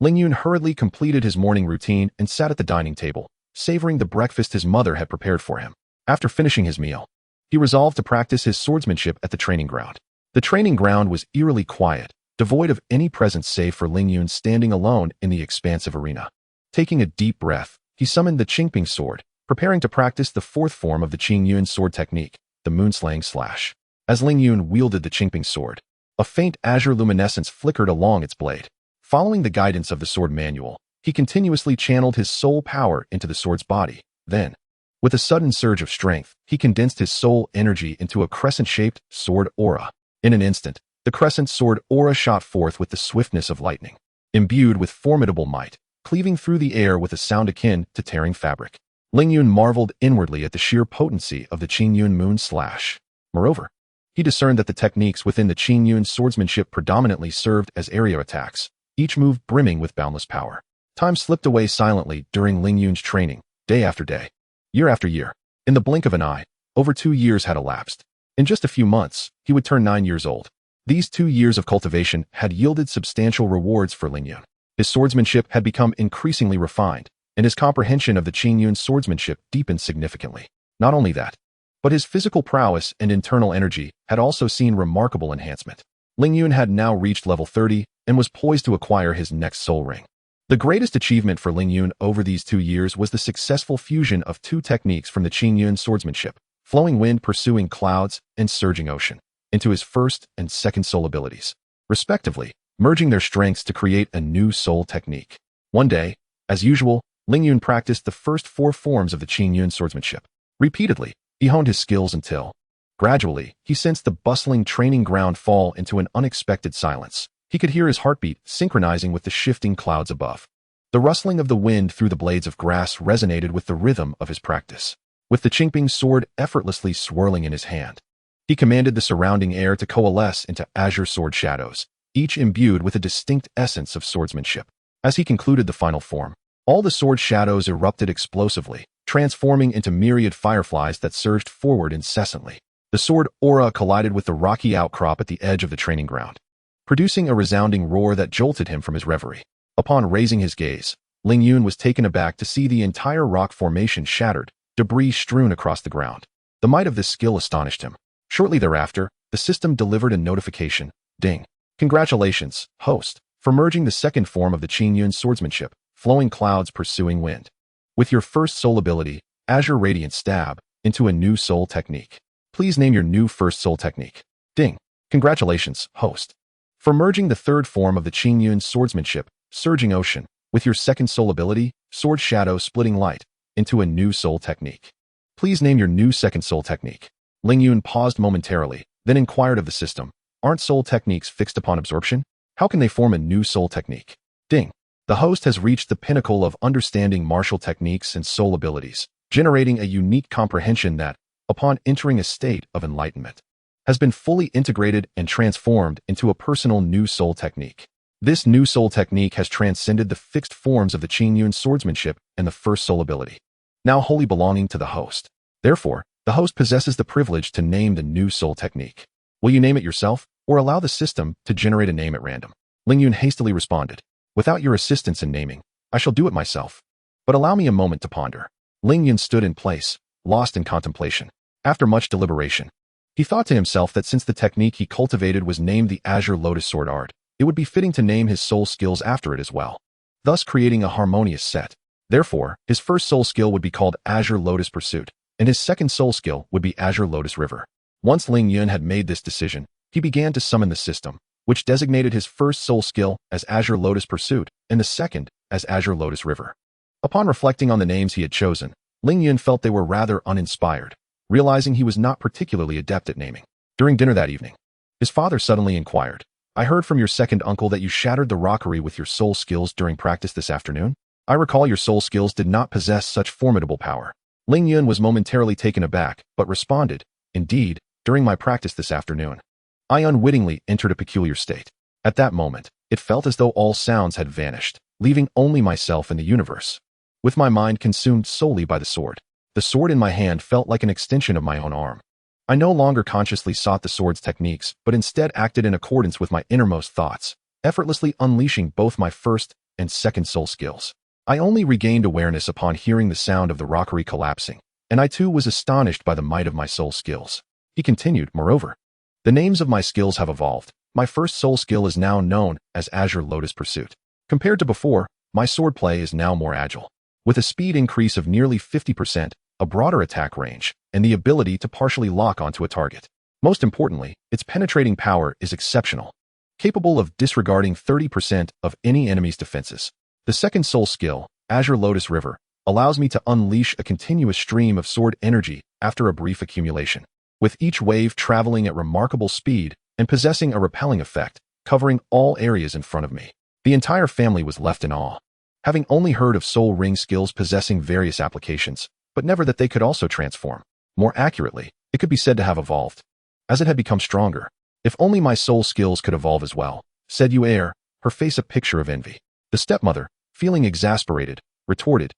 Lingyun hurriedly completed his morning routine and sat at the dining table, savoring the breakfast his mother had prepared for him. After finishing his meal, he resolved to practice his swordsmanship at the training ground. The training ground was eerily quiet, devoid of any presence save for Lingyun standing alone in the expansive arena. Taking a deep breath, he summoned the Qingping sword, preparing to practice the fourth form of the Qingyun sword technique, the Moonslaying Slash. As Lingyun wielded the Qingping sword, a faint azure luminescence flickered along its blade. Following the guidance of the sword manual, he continuously channeled his soul power into the sword's body. Then, with a sudden surge of strength, he condensed his soul energy into a crescent-shaped sword aura. In an instant, the crescent sword aura shot forth with the swiftness of lightning, imbued with formidable might, cleaving through the air with a sound akin to tearing fabric. Lingyun marveled inwardly at the sheer potency of the Qingyun Moon Slash. Moreover, he discerned that the techniques within the Qingyun swordsmanship predominantly served as area attacks, each move brimming with boundless power. Time slipped away silently during Lingyun's training, day after day, year after year. In the blink of an eye, over 2 years had elapsed. In just a few months, he would turn 9 years old. These 2 years of cultivation had yielded substantial rewards for Lingyun. His swordsmanship had become increasingly refined, and his comprehension of the Qingyun swordsmanship deepened significantly. Not only that, but his physical prowess and internal energy had also seen remarkable enhancement. Lingyun had now reached level 30 and was poised to acquire his next soul ring. The greatest achievement for Lingyun over these 2 years was the successful fusion of 2 techniques from the Qingyun swordsmanship, flowing wind pursuing clouds and surging ocean, into his first and second soul abilities, respectively, merging their strengths to create a new soul technique. One day, as usual, Lingyun practiced the first 4 forms of the Qingyun swordsmanship. Repeatedly, he honed his skills until, gradually, he sensed the bustling training ground fall into an unexpected silence. He could hear his heartbeat synchronizing with the shifting clouds above. The rustling of the wind through the blades of grass resonated with the rhythm of his practice. With the Qingping sword effortlessly swirling in his hand, he commanded the surrounding air to coalesce into azure sword shadows, each imbued with a distinct essence of swordsmanship. As he concluded the final form, all the sword shadows erupted explosively, transforming into myriad fireflies that surged forward incessantly. The sword aura collided with the rocky outcrop at the edge of the training ground, producing a resounding roar that jolted him from his reverie. Upon raising his gaze, Lingyun was taken aback to see the entire rock formation shattered, debris strewn across the ground. The might of this skill astonished him. Shortly thereafter, the system delivered a notification. Ding. Congratulations, host, for merging the second form of the Qingyun swordsmanship, flowing clouds pursuing wind, with your first soul ability, Azure Radiant Stab, into a new soul technique. Please name your new first soul technique. Ding. Congratulations, host, for merging the third form of the Qingyun swordsmanship, Surging Ocean, with your second soul ability, Sword Shadow Splitting Light, into a new soul technique. Please name your new second soul technique. Lingyun paused momentarily, then inquired of the system, aren't soul techniques fixed upon absorption? How can they form a new soul technique? Ding. The host has reached the pinnacle of understanding martial techniques and soul abilities, generating a unique comprehension that, upon entering a state of enlightenment, has been fully integrated and transformed into a personal new soul technique. This new soul technique has transcended the fixed forms of the Qingyun swordsmanship and the first soul ability. now wholly belonging to the host. Therefore, the host possesses the privilege to name the new soul technique. Will you name it yourself, or allow the system to generate a name at random? Ling Yun hastily responded, without your assistance in naming, I shall do it myself. But allow me a moment to ponder. Ling Yun stood in place, lost in contemplation. After much deliberation, he thought to himself that since the technique he cultivated was named the Azure Lotus Sword Art, it would be fitting to name his soul skills after it as well, thus creating a harmonious set. Therefore, his first soul skill would be called Azure Lotus Pursuit, and his second soul skill would be Azure Lotus River. Once Ling Yun had made this decision, he began to summon the system, which designated his first soul skill as Azure Lotus Pursuit and the second as Azure Lotus River. Upon reflecting on the names he had chosen, Ling Yun felt they were rather uninspired, realizing he was not particularly adept at naming. During dinner that evening, his father suddenly inquired, I heard from your second uncle that you shattered the rockery with your soul skills during practice this afternoon. I recall your soul skills did not possess such formidable power. Ling Yun was momentarily taken aback, but responded, indeed, during my practice this afternoon, I unwittingly entered a peculiar state. At that moment, it felt as though all sounds had vanished, leaving only myself and the universe. With my mind consumed solely by the sword in my hand felt like an extension of my own arm. I no longer consciously sought the sword's techniques, but instead acted in accordance with my innermost thoughts, effortlessly unleashing both my first and second soul skills. I only regained awareness upon hearing the sound of the rockery collapsing, and I too was astonished by the might of my soul skills. He continued, moreover, the names of my skills have evolved. My first soul skill is now known as Azure Lotus Pursuit. Compared to before, my swordplay is now more agile, with a speed increase of nearly 50%, a broader attack range, and the ability to partially lock onto a target. Most importantly, its penetrating power is exceptional, capable of disregarding 30% of any enemy's defenses. The second soul skill, Azure Lotus River, allows me to unleash a continuous stream of sword energy after a brief accumulation, with each wave traveling at remarkable speed and possessing a repelling effect, covering all areas in front of me. The entire family was left in awe, having only heard of soul ring skills possessing various applications, but never that they could also transform. More accurately, it could be said to have evolved, as it had become stronger. If only my soul skills could evolve as well, said Yu, her face a picture of envy. The stepmother, feeling exasperated, retorted,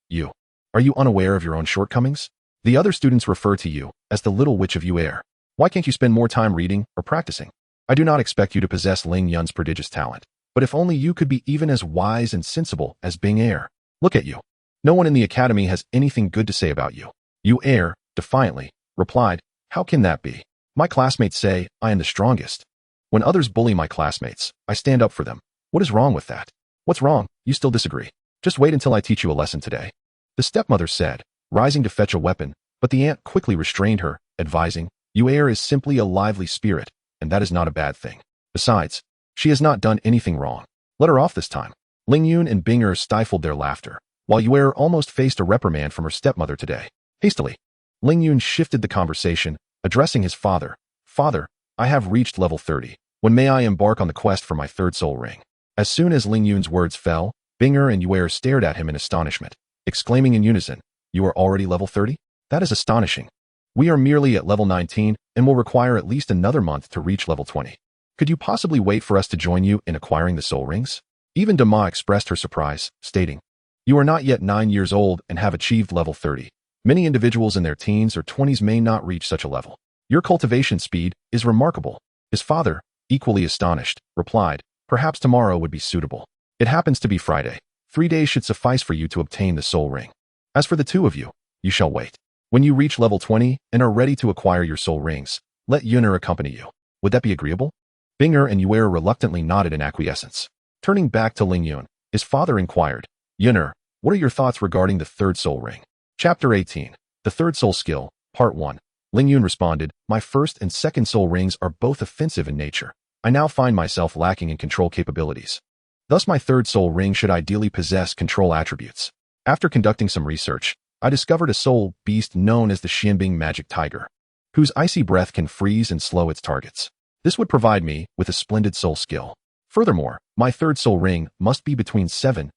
are you unaware of your own shortcomings? The other students refer to you as the little witch of Yu. Why can't you spend more time reading or practicing? I do not expect you to possess Ling Yun's prodigious talent, but if only you could be even as wise and sensible as Bing. Look at you. No one in the academy has anything good to say about you. Yu, defiantly, replied, how can that be? My classmates say I am the strongest. When others bully my classmates, I stand up for them. What is wrong with that? What's wrong? You still disagree. Just wait until I teach you a lesson today. The stepmother said, rising to fetch a weapon, but the aunt quickly restrained her, advising, Yu is simply a lively spirit, and that is not a bad thing. Besides, she has not done anything wrong. Let her off this time. Ling Yun and Bing stifled their laughter, while Yu almost faced a reprimand from her stepmother today. Hastily, Ling Yun shifted the conversation, addressing his father. Father, I have reached level 30. When may I embark on the quest for my third soul ring? As soon as Ling Yun's words fell, Bing and Yu stared at him in astonishment, exclaiming in unison, you are already level 30? That is astonishing. We are merely at level 19 and will require at least another month to reach level 20. Could you possibly wait for us to join you in acquiring the soul rings? Even Dama expressed her surprise, stating, you are not yet 9 years old and have achieved level 30. Many individuals in their teens or 20s may not reach such a level. Your cultivation speed is remarkable. His father, equally astonished, replied, perhaps tomorrow would be suitable. It happens to be Friday. 3 days should suffice for you to obtain the soul ring. As for the two of you, you shall wait. When you reach level 20 and are ready to acquire your soul rings, let Yun'er accompany you. Would that be agreeable? Bing and Yu reluctantly nodded in acquiescence. Turning back to Ling Yun, his father inquired, Yun'er, what are your thoughts regarding the third soul ring? Chapter 18. The Third Soul Skill, Part 1. Ling Yun responded, my first and second soul rings are both offensive in nature. I now find myself lacking in control capabilities. Thus my third soul ring should ideally possess control attributes. After conducting some research, I discovered a soul beast known as the Qingping Magic Tiger, whose icy breath can freeze and slow its targets. This would provide me with a splendid soul skill. Furthermore, my third soul ring must be between 7,000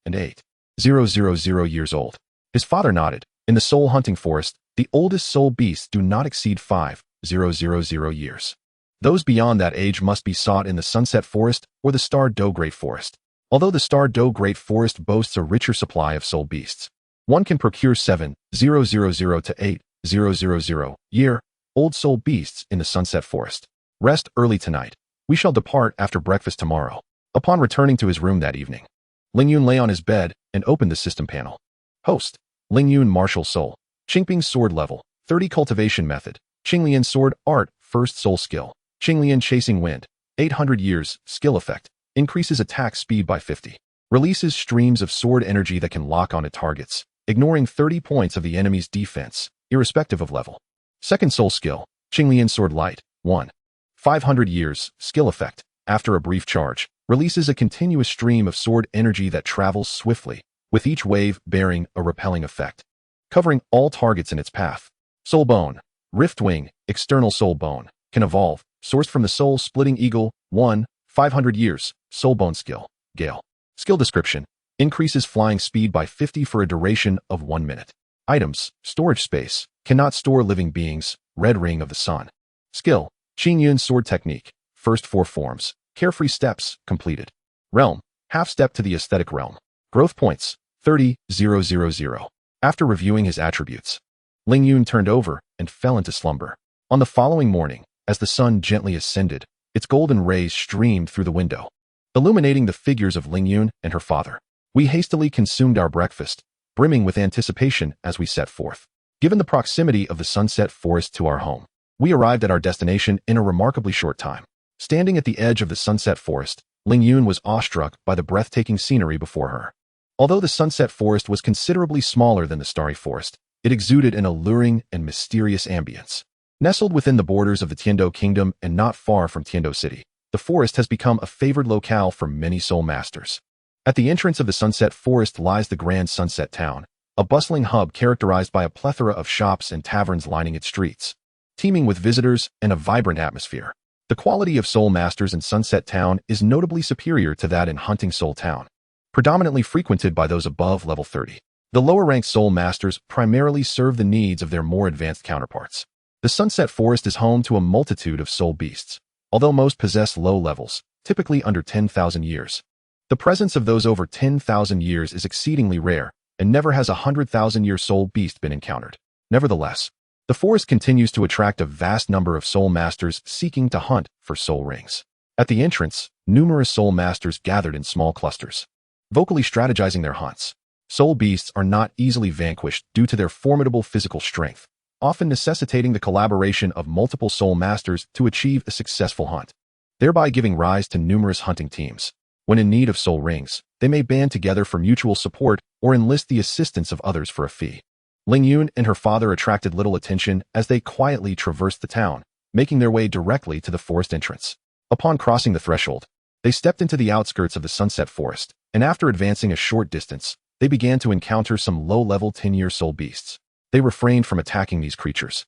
and 8,000 years old. His father nodded. In the soul hunting forest, the oldest soul beasts do not exceed 5,000 years. Those beyond that age must be sought in the Sunset Forest or the Star Doe Great Forest. Although the Star Doe Great Forest boasts a richer supply of soul beasts, One can procure 7,000 to 8,000 year old soul beasts in the Sunset Forest. Rest early tonight. We shall depart after breakfast tomorrow. Upon returning to his room that evening, Ling Yun lay on his bed and opened the system panel. Host: Ling Yun Martial Soul. Qingping Sword Level 30 Cultivation Method. Qingping Sword Art First Soul Skill. Qingping Chasing Wind 800 Years Skill Effect. Increases attack speed by 50. Releases streams of sword energy that can lock onto targets, ignoring 30 points of the enemy's defense, irrespective of level. Second Soul Skill. Qingping Sword Light 1. 500 Years Skill Effect. After a brief charge, releases a continuous stream of sword energy that travels swiftly, with each wave bearing a repelling effect, covering all targets in its path. Soul Bone. Rift Wing, External Soul Bone, can evolve, sourced from the Soul Splitting Eagle, 1, 500 Years, Soul Bone Skill, Gale. Skill Description: increases flying speed by 50 for a duration of 1 minute. Items: storage space, cannot store living beings, Red Ring of the Sun. Skill: Qingyun Sword Technique, first 4 forms, carefree steps, completed. Realm: half step to the aesthetic realm. Growth points: 30,000. After reviewing his attributes, Ling Yun turned over and fell into slumber. On the following morning, as the sun gently ascended, its golden rays streamed through the window, illuminating the figures of Ling Yun and her father. We hastily consumed our breakfast, brimming with anticipation as we set forth. Given the proximity of the Sunset Forest to our home, we arrived at our destination in a remarkably short time. Standing at the edge of the Sunset Forest, Ling Yun was awestruck by the breathtaking scenery before her. Although the Sunset Forest was considerably smaller than the Starry Forest, it exuded an alluring and mysterious ambience. Nestled within the borders of the Tiando Kingdom and not far from Tiando City, the forest has become a favored locale for many soul masters. At the entrance of the Sunset Forest lies the Grand Sunset Town, a bustling hub characterized by a plethora of shops and taverns lining its streets, teeming with visitors and a vibrant atmosphere. The quality of soul masters in Sunset Town is notably superior to that in Hunting Soul Town, predominantly frequented by those above level 30. The lower-ranked soul masters primarily serve the needs of their more advanced counterparts. The Sunset Forest is home to a multitude of soul beasts, although most possess low levels, typically under 10,000 years. The presence of those over 10,000 years is exceedingly rare, and never has a 100,000-year soul beast been encountered. Nevertheless, the forest continues to attract a vast number of soul masters seeking to hunt for soul rings. At the entrance, numerous soul masters gathered in small clusters, vocally strategizing their hunts. Soul beasts are not easily vanquished due to their formidable physical strength, often necessitating the collaboration of multiple soul masters to achieve a successful hunt, thereby giving rise to numerous hunting teams. When in need of soul rings, they may band together for mutual support or enlist the assistance of others for a fee. Ling Yun and her father attracted little attention as they quietly traversed the town, making their way directly to the forest entrance. Upon crossing the threshold, they stepped into the outskirts of the Sunset Forest, and after advancing a short distance, they began to encounter some low-level 10-year soul beasts. They refrained from attacking these creatures,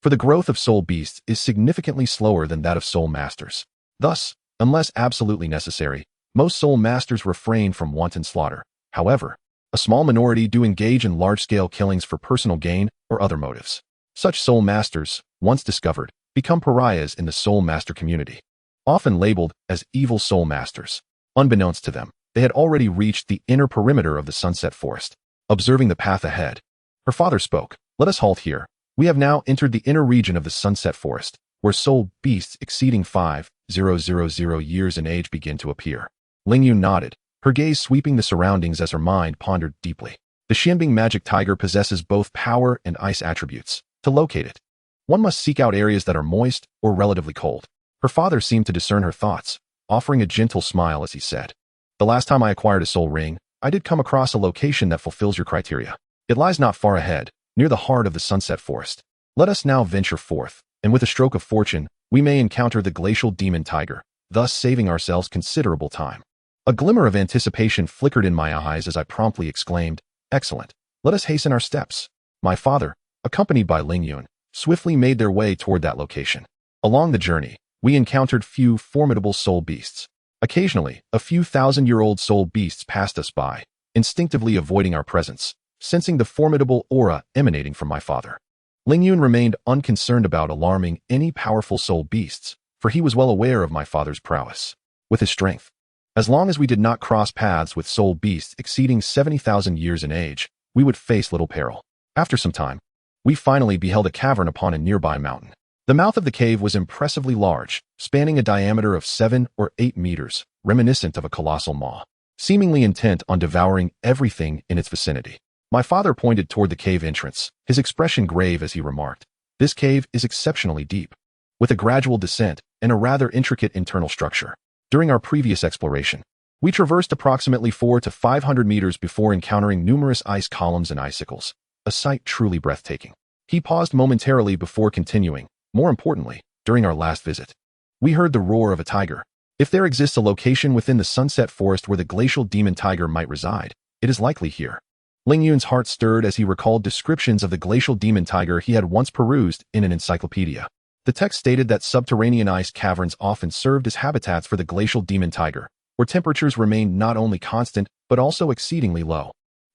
for the growth of soul beasts is significantly slower than that of soul masters. Thus, unless absolutely necessary, most soul masters refrain from wanton slaughter. However, a small minority do engage in large-scale killings for personal gain or other motives. Such soul masters, once discovered, become pariahs in the soul master community, often labeled as evil soul masters. Unbeknownst to them, they had already reached the inner perimeter of the Sunset Forest. Observing the path ahead, her father spoke. "Let us halt here. We have now entered the inner region of the Sunset Forest, where soul beasts exceeding 5,000 years in age begin to appear." Ling Yun nodded, her gaze sweeping the surroundings as her mind pondered deeply. The Qingping magic tiger possesses both power and ice attributes. To locate it, one must seek out areas that are moist or relatively cold. Her father seemed to discern her thoughts, offering a gentle smile as he said, "The last time I acquired a soul ring, I did come across a location that fulfills your criteria. It lies not far ahead, near the heart of the Sunset Forest. Let us now venture forth, and with a stroke of fortune, we may encounter the glacial demon tiger, thus saving ourselves considerable time." A glimmer of anticipation flickered in my eyes as I promptly exclaimed, "Excellent. Let us hasten our steps." My father, accompanied by Ling Yun, swiftly made their way toward that location. Along the journey, we encountered few formidable soul beasts. Occasionally, a few thousand-year-old soul beasts passed us by, instinctively avoiding our presence, sensing the formidable aura emanating from my father. Ling Yun remained unconcerned about alarming any powerful soul beasts, for he was well aware of my father's prowess. With his strength, as long as we did not cross paths with soul beasts exceeding 70,000 years in age, we would face little peril. After some time, we finally beheld a cavern upon a nearby mountain. The mouth of the cave was impressively large, spanning a diameter of 7 or 8 meters, reminiscent of a colossal maw, seemingly intent on devouring everything in its vicinity. My father pointed toward the cave entrance, his expression grave as he remarked, "This cave is exceptionally deep, with a gradual descent and a rather intricate internal structure. During our previous exploration, we traversed approximately 400 to 500 meters before encountering numerous ice columns and icicles, a sight truly breathtaking." He paused momentarily before continuing. "More importantly, during our last visit, we heard the roar of a tiger. If there exists a location within the Sunset Forest where the glacial demon tiger might reside, it is likely here." Ling Yun's heart stirred as he recalled descriptions of the glacial demon tiger he had once perused in an encyclopedia. The text stated that subterranean ice caverns often served as habitats for the glacial demon tiger, where temperatures remained not only constant but also exceedingly low,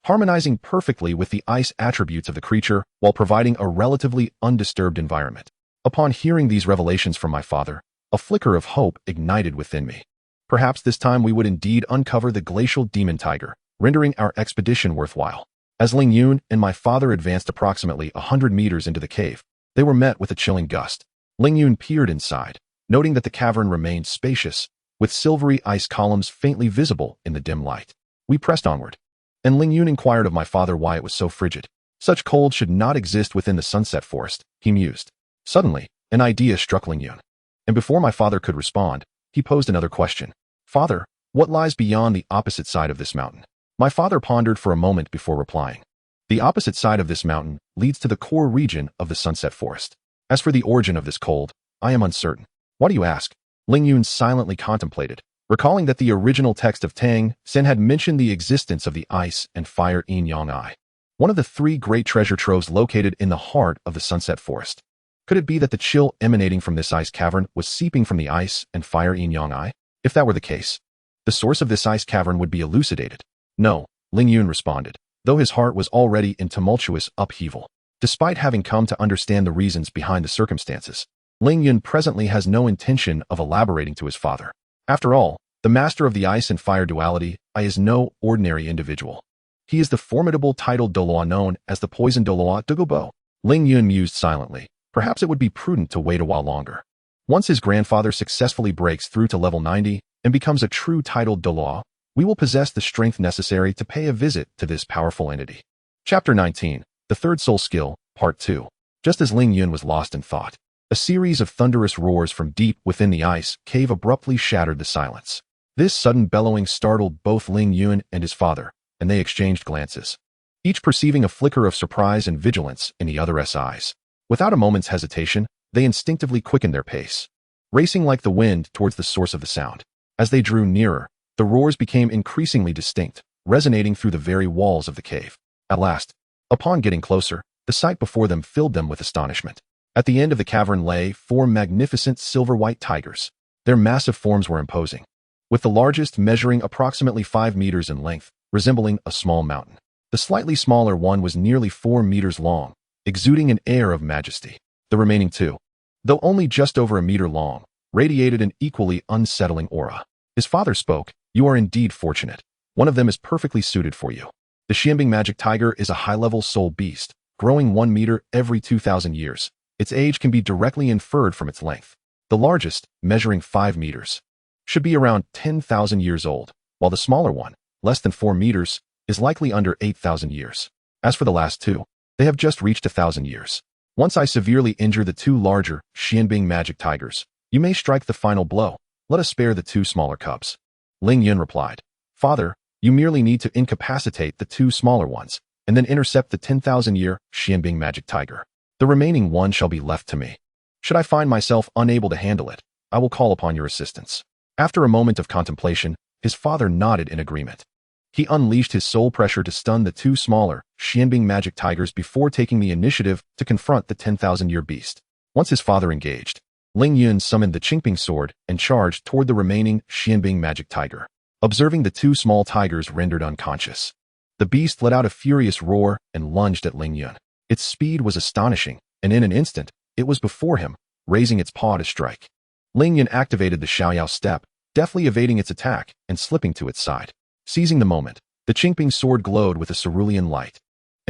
harmonizing perfectly with the ice attributes of the creature while providing a relatively undisturbed environment. Upon hearing these revelations from my father, a flicker of hope ignited within me. Perhaps this time we would indeed uncover the glacial demon tiger, rendering our expedition worthwhile. As Ling Yun and my father advanced approximately 100 meters into the cave, they were met with a chilling gust. Ling Yun peered inside, noting that the cavern remained spacious, with silvery ice columns faintly visible in the dim light. We pressed onward, and Ling Yun inquired of my father why it was so frigid. "Such cold should not exist within the Sunset Forest," he mused. Suddenly, an idea struck Ling Yun, and before my father could respond, he posed another question. "Father, what lies beyond the opposite side of this mountain?" My father pondered for a moment before replying. "The opposite side of this mountain leads to the core region of the Sunset Forest. As for the origin of this cold, I am uncertain." "Why do you ask?" Ling Yun silently contemplated, recalling that the original text of Tang Sen had mentioned the existence of the ice and fire yin yang eye, one of the 3 great treasure troves located in the heart of the Sunset Forest. Could it be that the chill emanating from this ice cavern was seeping from the ice and fire yin yang eye? If that were the case, the source of this ice cavern would be elucidated. "No," Ling Yun responded, though his heart was already in tumultuous upheaval. Despite having come to understand the reasons behind the circumstances, Ling Yun presently has no intention of elaborating to his father. After all, the master of the ice and fire duality is no ordinary individual. He is the formidable titled Douluo known as the Poison Douluo Dugobo. Ling Yun mused silently. Perhaps it would be prudent to wait a while longer. Once his grandfather successfully breaks through to level 90 and becomes a true titled Douluo, we will possess the strength necessary to pay a visit to this powerful entity. Chapter 19, The Third Soul Skill, Part 2. Just as Ling Yun was lost in thought, a series of thunderous roars from deep within the ice cave abruptly shattered the silence. This sudden bellowing startled both Ling Yun and his father, and they exchanged glances, each perceiving a flicker of surprise and vigilance in the other's eyes. Without a moment's hesitation, they instinctively quickened their pace, racing like the wind towards the source of the sound. As they drew nearer, the roars became increasingly distinct, resonating through the very walls of the cave. At last, upon getting closer, the sight before them filled them with astonishment. At the end of the cavern lay 4 magnificent silver-white tigers. Their massive forms were imposing, with the largest measuring approximately 5 meters in length, resembling a small mountain. The slightly smaller one was nearly 4 meters long, exuding an air of majesty. The remaining 2, though only just over a meter long, radiated an equally unsettling aura. His father spoke. "You are indeed fortunate. One of them is perfectly suited for you. The Qingping magic tiger is a high-level soul beast, growing 1 meter every 2,000 years. Its age can be directly inferred from its length. The largest, measuring 5 meters, should be around 10,000 years old, while the smaller one, less than 4 meters, is likely under 8,000 years. As for the last 2, they have just reached 1,000 years. Once I severely injure the 2 larger Qingping magic tigers, you may strike the final blow. Let us spare the 2 smaller cubs." Ling Yun replied, "Father, you merely need to incapacitate the 2 smaller ones, and then intercept the 10,000-year Qingping magic tiger. The remaining one shall be left to me. Should I find myself unable to handle it, I will call upon your assistance." After a moment of contemplation, his father nodded in agreement. He unleashed his soul pressure to stun the 2 smaller Qingping magic tigers before taking the initiative to confront the 10,000-year beast. Once his father engaged, Ling Yun summoned the Qingping sword and charged toward the remaining Qingping magic tiger. Observing the 2 small tigers rendered unconscious, the beast let out a furious roar and lunged at Ling Yun. Its speed was astonishing, and in an instant, it was before him, raising its paw to strike. Ling Yun activated the Xiaoyao step, deftly evading its attack and slipping to its side. Seizing the moment, the Qingping sword glowed with a cerulean light.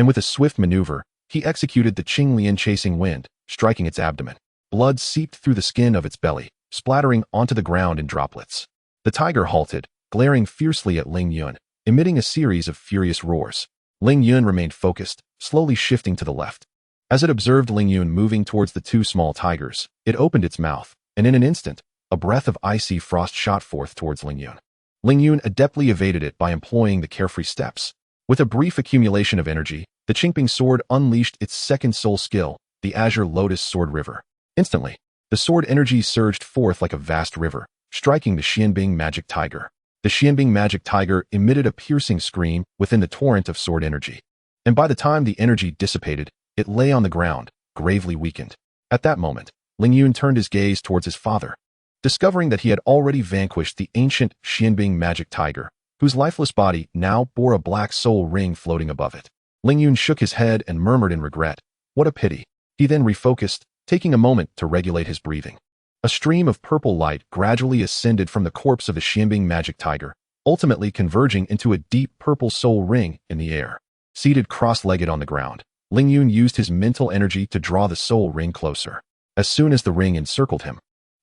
and with a swift maneuver, he executed the Qingping chasing wind, striking its abdomen. Blood seeped through the skin of its belly, splattering onto the ground in droplets. The tiger halted, glaring fiercely at Ling Yun, emitting a series of furious roars. Ling Yun remained focused, slowly shifting to the left. As it observed Ling Yun moving towards the two small tigers, it opened its mouth, and in an instant, a breath of icy frost shot forth towards Ling Yun. Ling Yun adeptly evaded it by employing the carefree steps. With a brief accumulation of energy, the Qingping sword unleashed its second soul skill, the Azure Lotus Sword River. Instantly, the sword energy surged forth like a vast river, striking the Qingping magic tiger. The Qingping magic tiger emitted a piercing scream within the torrent of sword energy. And by the time the energy dissipated, it lay on the ground, gravely weakened. At that moment, Ling Yun turned his gaze towards his father. Discovering that he had already vanquished the ancient Qingping magic tiger, whose lifeless body now bore a black soul ring floating above it. Ling Yun shook his head and murmured in regret, "What a pity." He then refocused, taking a moment to regulate his breathing. A stream of purple light gradually ascended from the corpse of the Qingping magic tiger, ultimately converging into a deep purple soul ring in the air. Seated cross-legged on the ground, Ling Yun used his mental energy to draw the soul ring closer. As soon as the ring encircled him,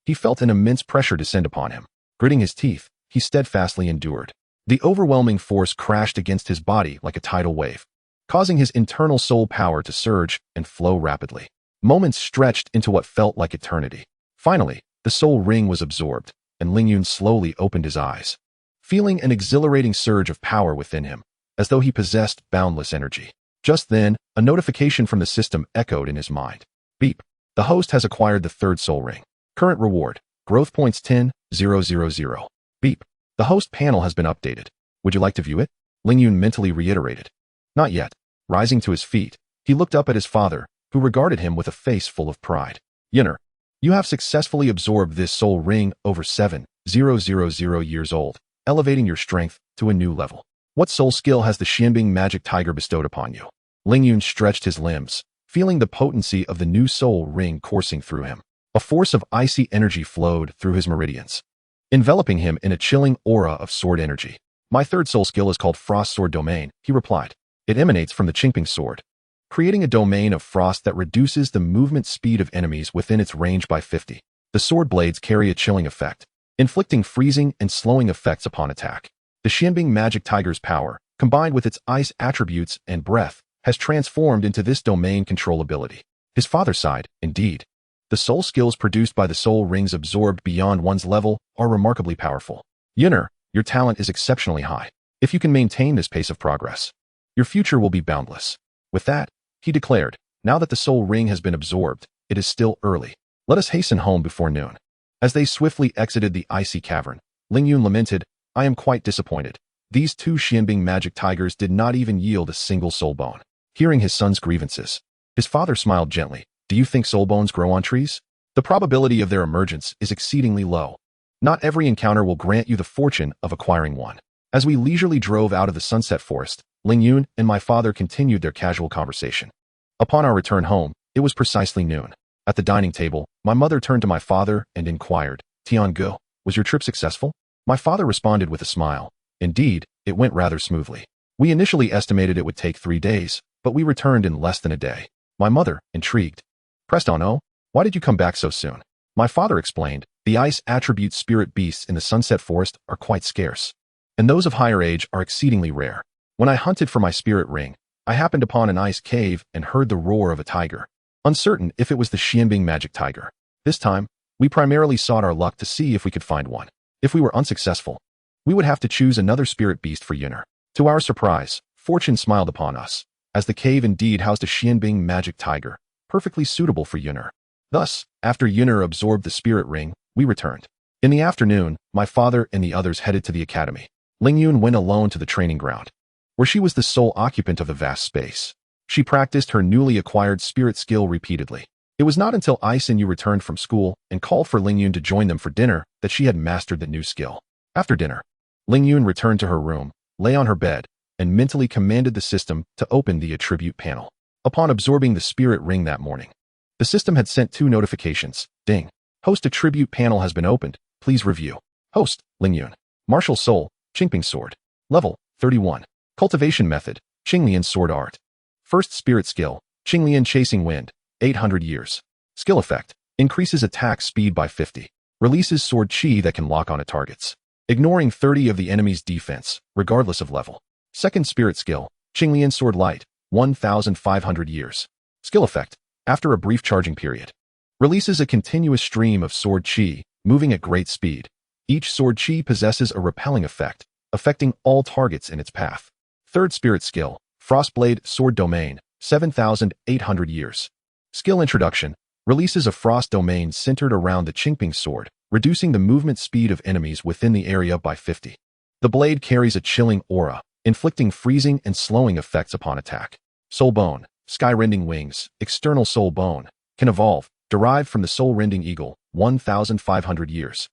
he felt an immense pressure descend upon him. Gritting his teeth, he steadfastly endured. The overwhelming force crashed against his body like a tidal wave, causing his internal soul power to surge and flow rapidly. Moments stretched into what felt like eternity. Finally, the soul ring was absorbed, and Ling Yun slowly opened his eyes, feeling an exhilarating surge of power within him, as though he possessed boundless energy. Just then, a notification from the system echoed in his mind. Beep. The host has acquired the third soul ring. Current reward, growth points 10,000. Beep. The host panel has been updated. Would you like to view it? Ling Yun mentally reiterated. Not yet. Rising to his feet, he looked up at his father, who regarded him with a face full of pride. Yunner, you have successfully absorbed this soul ring over 7,000 years old, elevating your strength to a new level. What soul skill has the Qingping magic tiger bestowed upon you? Ling Yun stretched his limbs, feeling the potency of the new soul ring coursing through him. A force of icy energy flowed through his meridians, enveloping him in a chilling aura of sword energy. My third soul skill is called Frost Sword Domain, he replied. It emanates from the Qingping sword, creating a domain of frost that reduces the movement speed of enemies within its range by 50. The sword blades carry a chilling effect, inflicting freezing and slowing effects upon attack. The Qingping magic tiger's power, combined with its ice attributes and breath, has transformed into this domain control ability. His father sighed, indeed. The soul skills produced by the soul rings absorbed beyond one's level are remarkably powerful. Yunner, your talent is exceptionally high. If you can maintain this pace of progress, your future will be boundless. With that, he declared, now that the soul ring has been absorbed, it is still early. Let us hasten home before noon. As they swiftly exited the icy cavern, Ling Yun lamented, I am quite disappointed. These two Qingping magic tigers did not even yield a single soul bone. Hearing his son's grievances, his father smiled gently. Do you think soul bones grow on trees? The probability of their emergence is exceedingly low. Not every encounter will grant you the fortune of acquiring one. As we leisurely drove out of the sunset forest, Ling Yun and my father continued their casual conversation. Upon our return home, it was precisely noon. At the dining table, my mother turned to my father and inquired, Tiangu, was your trip successful? My father responded with a smile. Indeed, it went rather smoothly. We initially estimated it would take 3 days, but we returned in less than a day. My mother, intrigued, pressed on, oh, why did you come back so soon? My father explained, the ice attribute spirit beasts in the sunset forest are quite scarce, and those of higher age are exceedingly rare. When I hunted for my spirit ring, I happened upon an ice cave and heard the roar of a tiger, uncertain if it was the Qingping magic tiger. This time, we primarily sought our luck to see if we could find one. If we were unsuccessful, we would have to choose another spirit beast for Yunner. To our surprise, fortune smiled upon us, as the cave indeed housed a Qingping magic tiger, perfectly suitable for Yunner. Thus, after Yunner absorbed the spirit ring, we returned. In the afternoon, my father and the others headed to the academy. Ling Yun went alone to the training ground, where she was the sole occupant of the vast space. She practiced her newly acquired spirit skill repeatedly. It was not until Ice and Yu returned from school and called for Ling Yun to join them for dinner that she had mastered the new skill. After dinner, Ling Yun returned to her room, lay on her bed, and mentally commanded the system to open the attribute panel. Upon absorbing the spirit ring that morning, the system had sent 2 notifications. Ding. Host attribute panel has been opened. Please review. Host, Ling Yun. Martial Soul, Qingping Sword. Level, 31. Cultivation method, Qingping Sword Art. First spirit skill, Qinglian Chasing Wind, 800 years. Skill effect, increases attack speed by 50. Releases sword chi that can lock on targets, ignoring 30 of the enemy's defense, regardless of level. Second spirit skill, Qinglian Sword Light, 1,500 years. Skill effect, after a brief charging period. Releases a continuous stream of sword chi, moving at great speed. Each sword chi possesses a repelling effect, affecting all targets in its path. Third spirit skill, Frostblade Sword Domain, 7,800 years. Skill introduction, releases a frost domain centered around the Qingping sword, reducing the movement speed of enemies within the area by 50. The blade carries a chilling aura, inflicting freezing and slowing effects upon attack. Soul Bone, Skyrending Wings, External Soul Bone, can evolve, derived from the Soul-Rending Eagle, 1,500 years.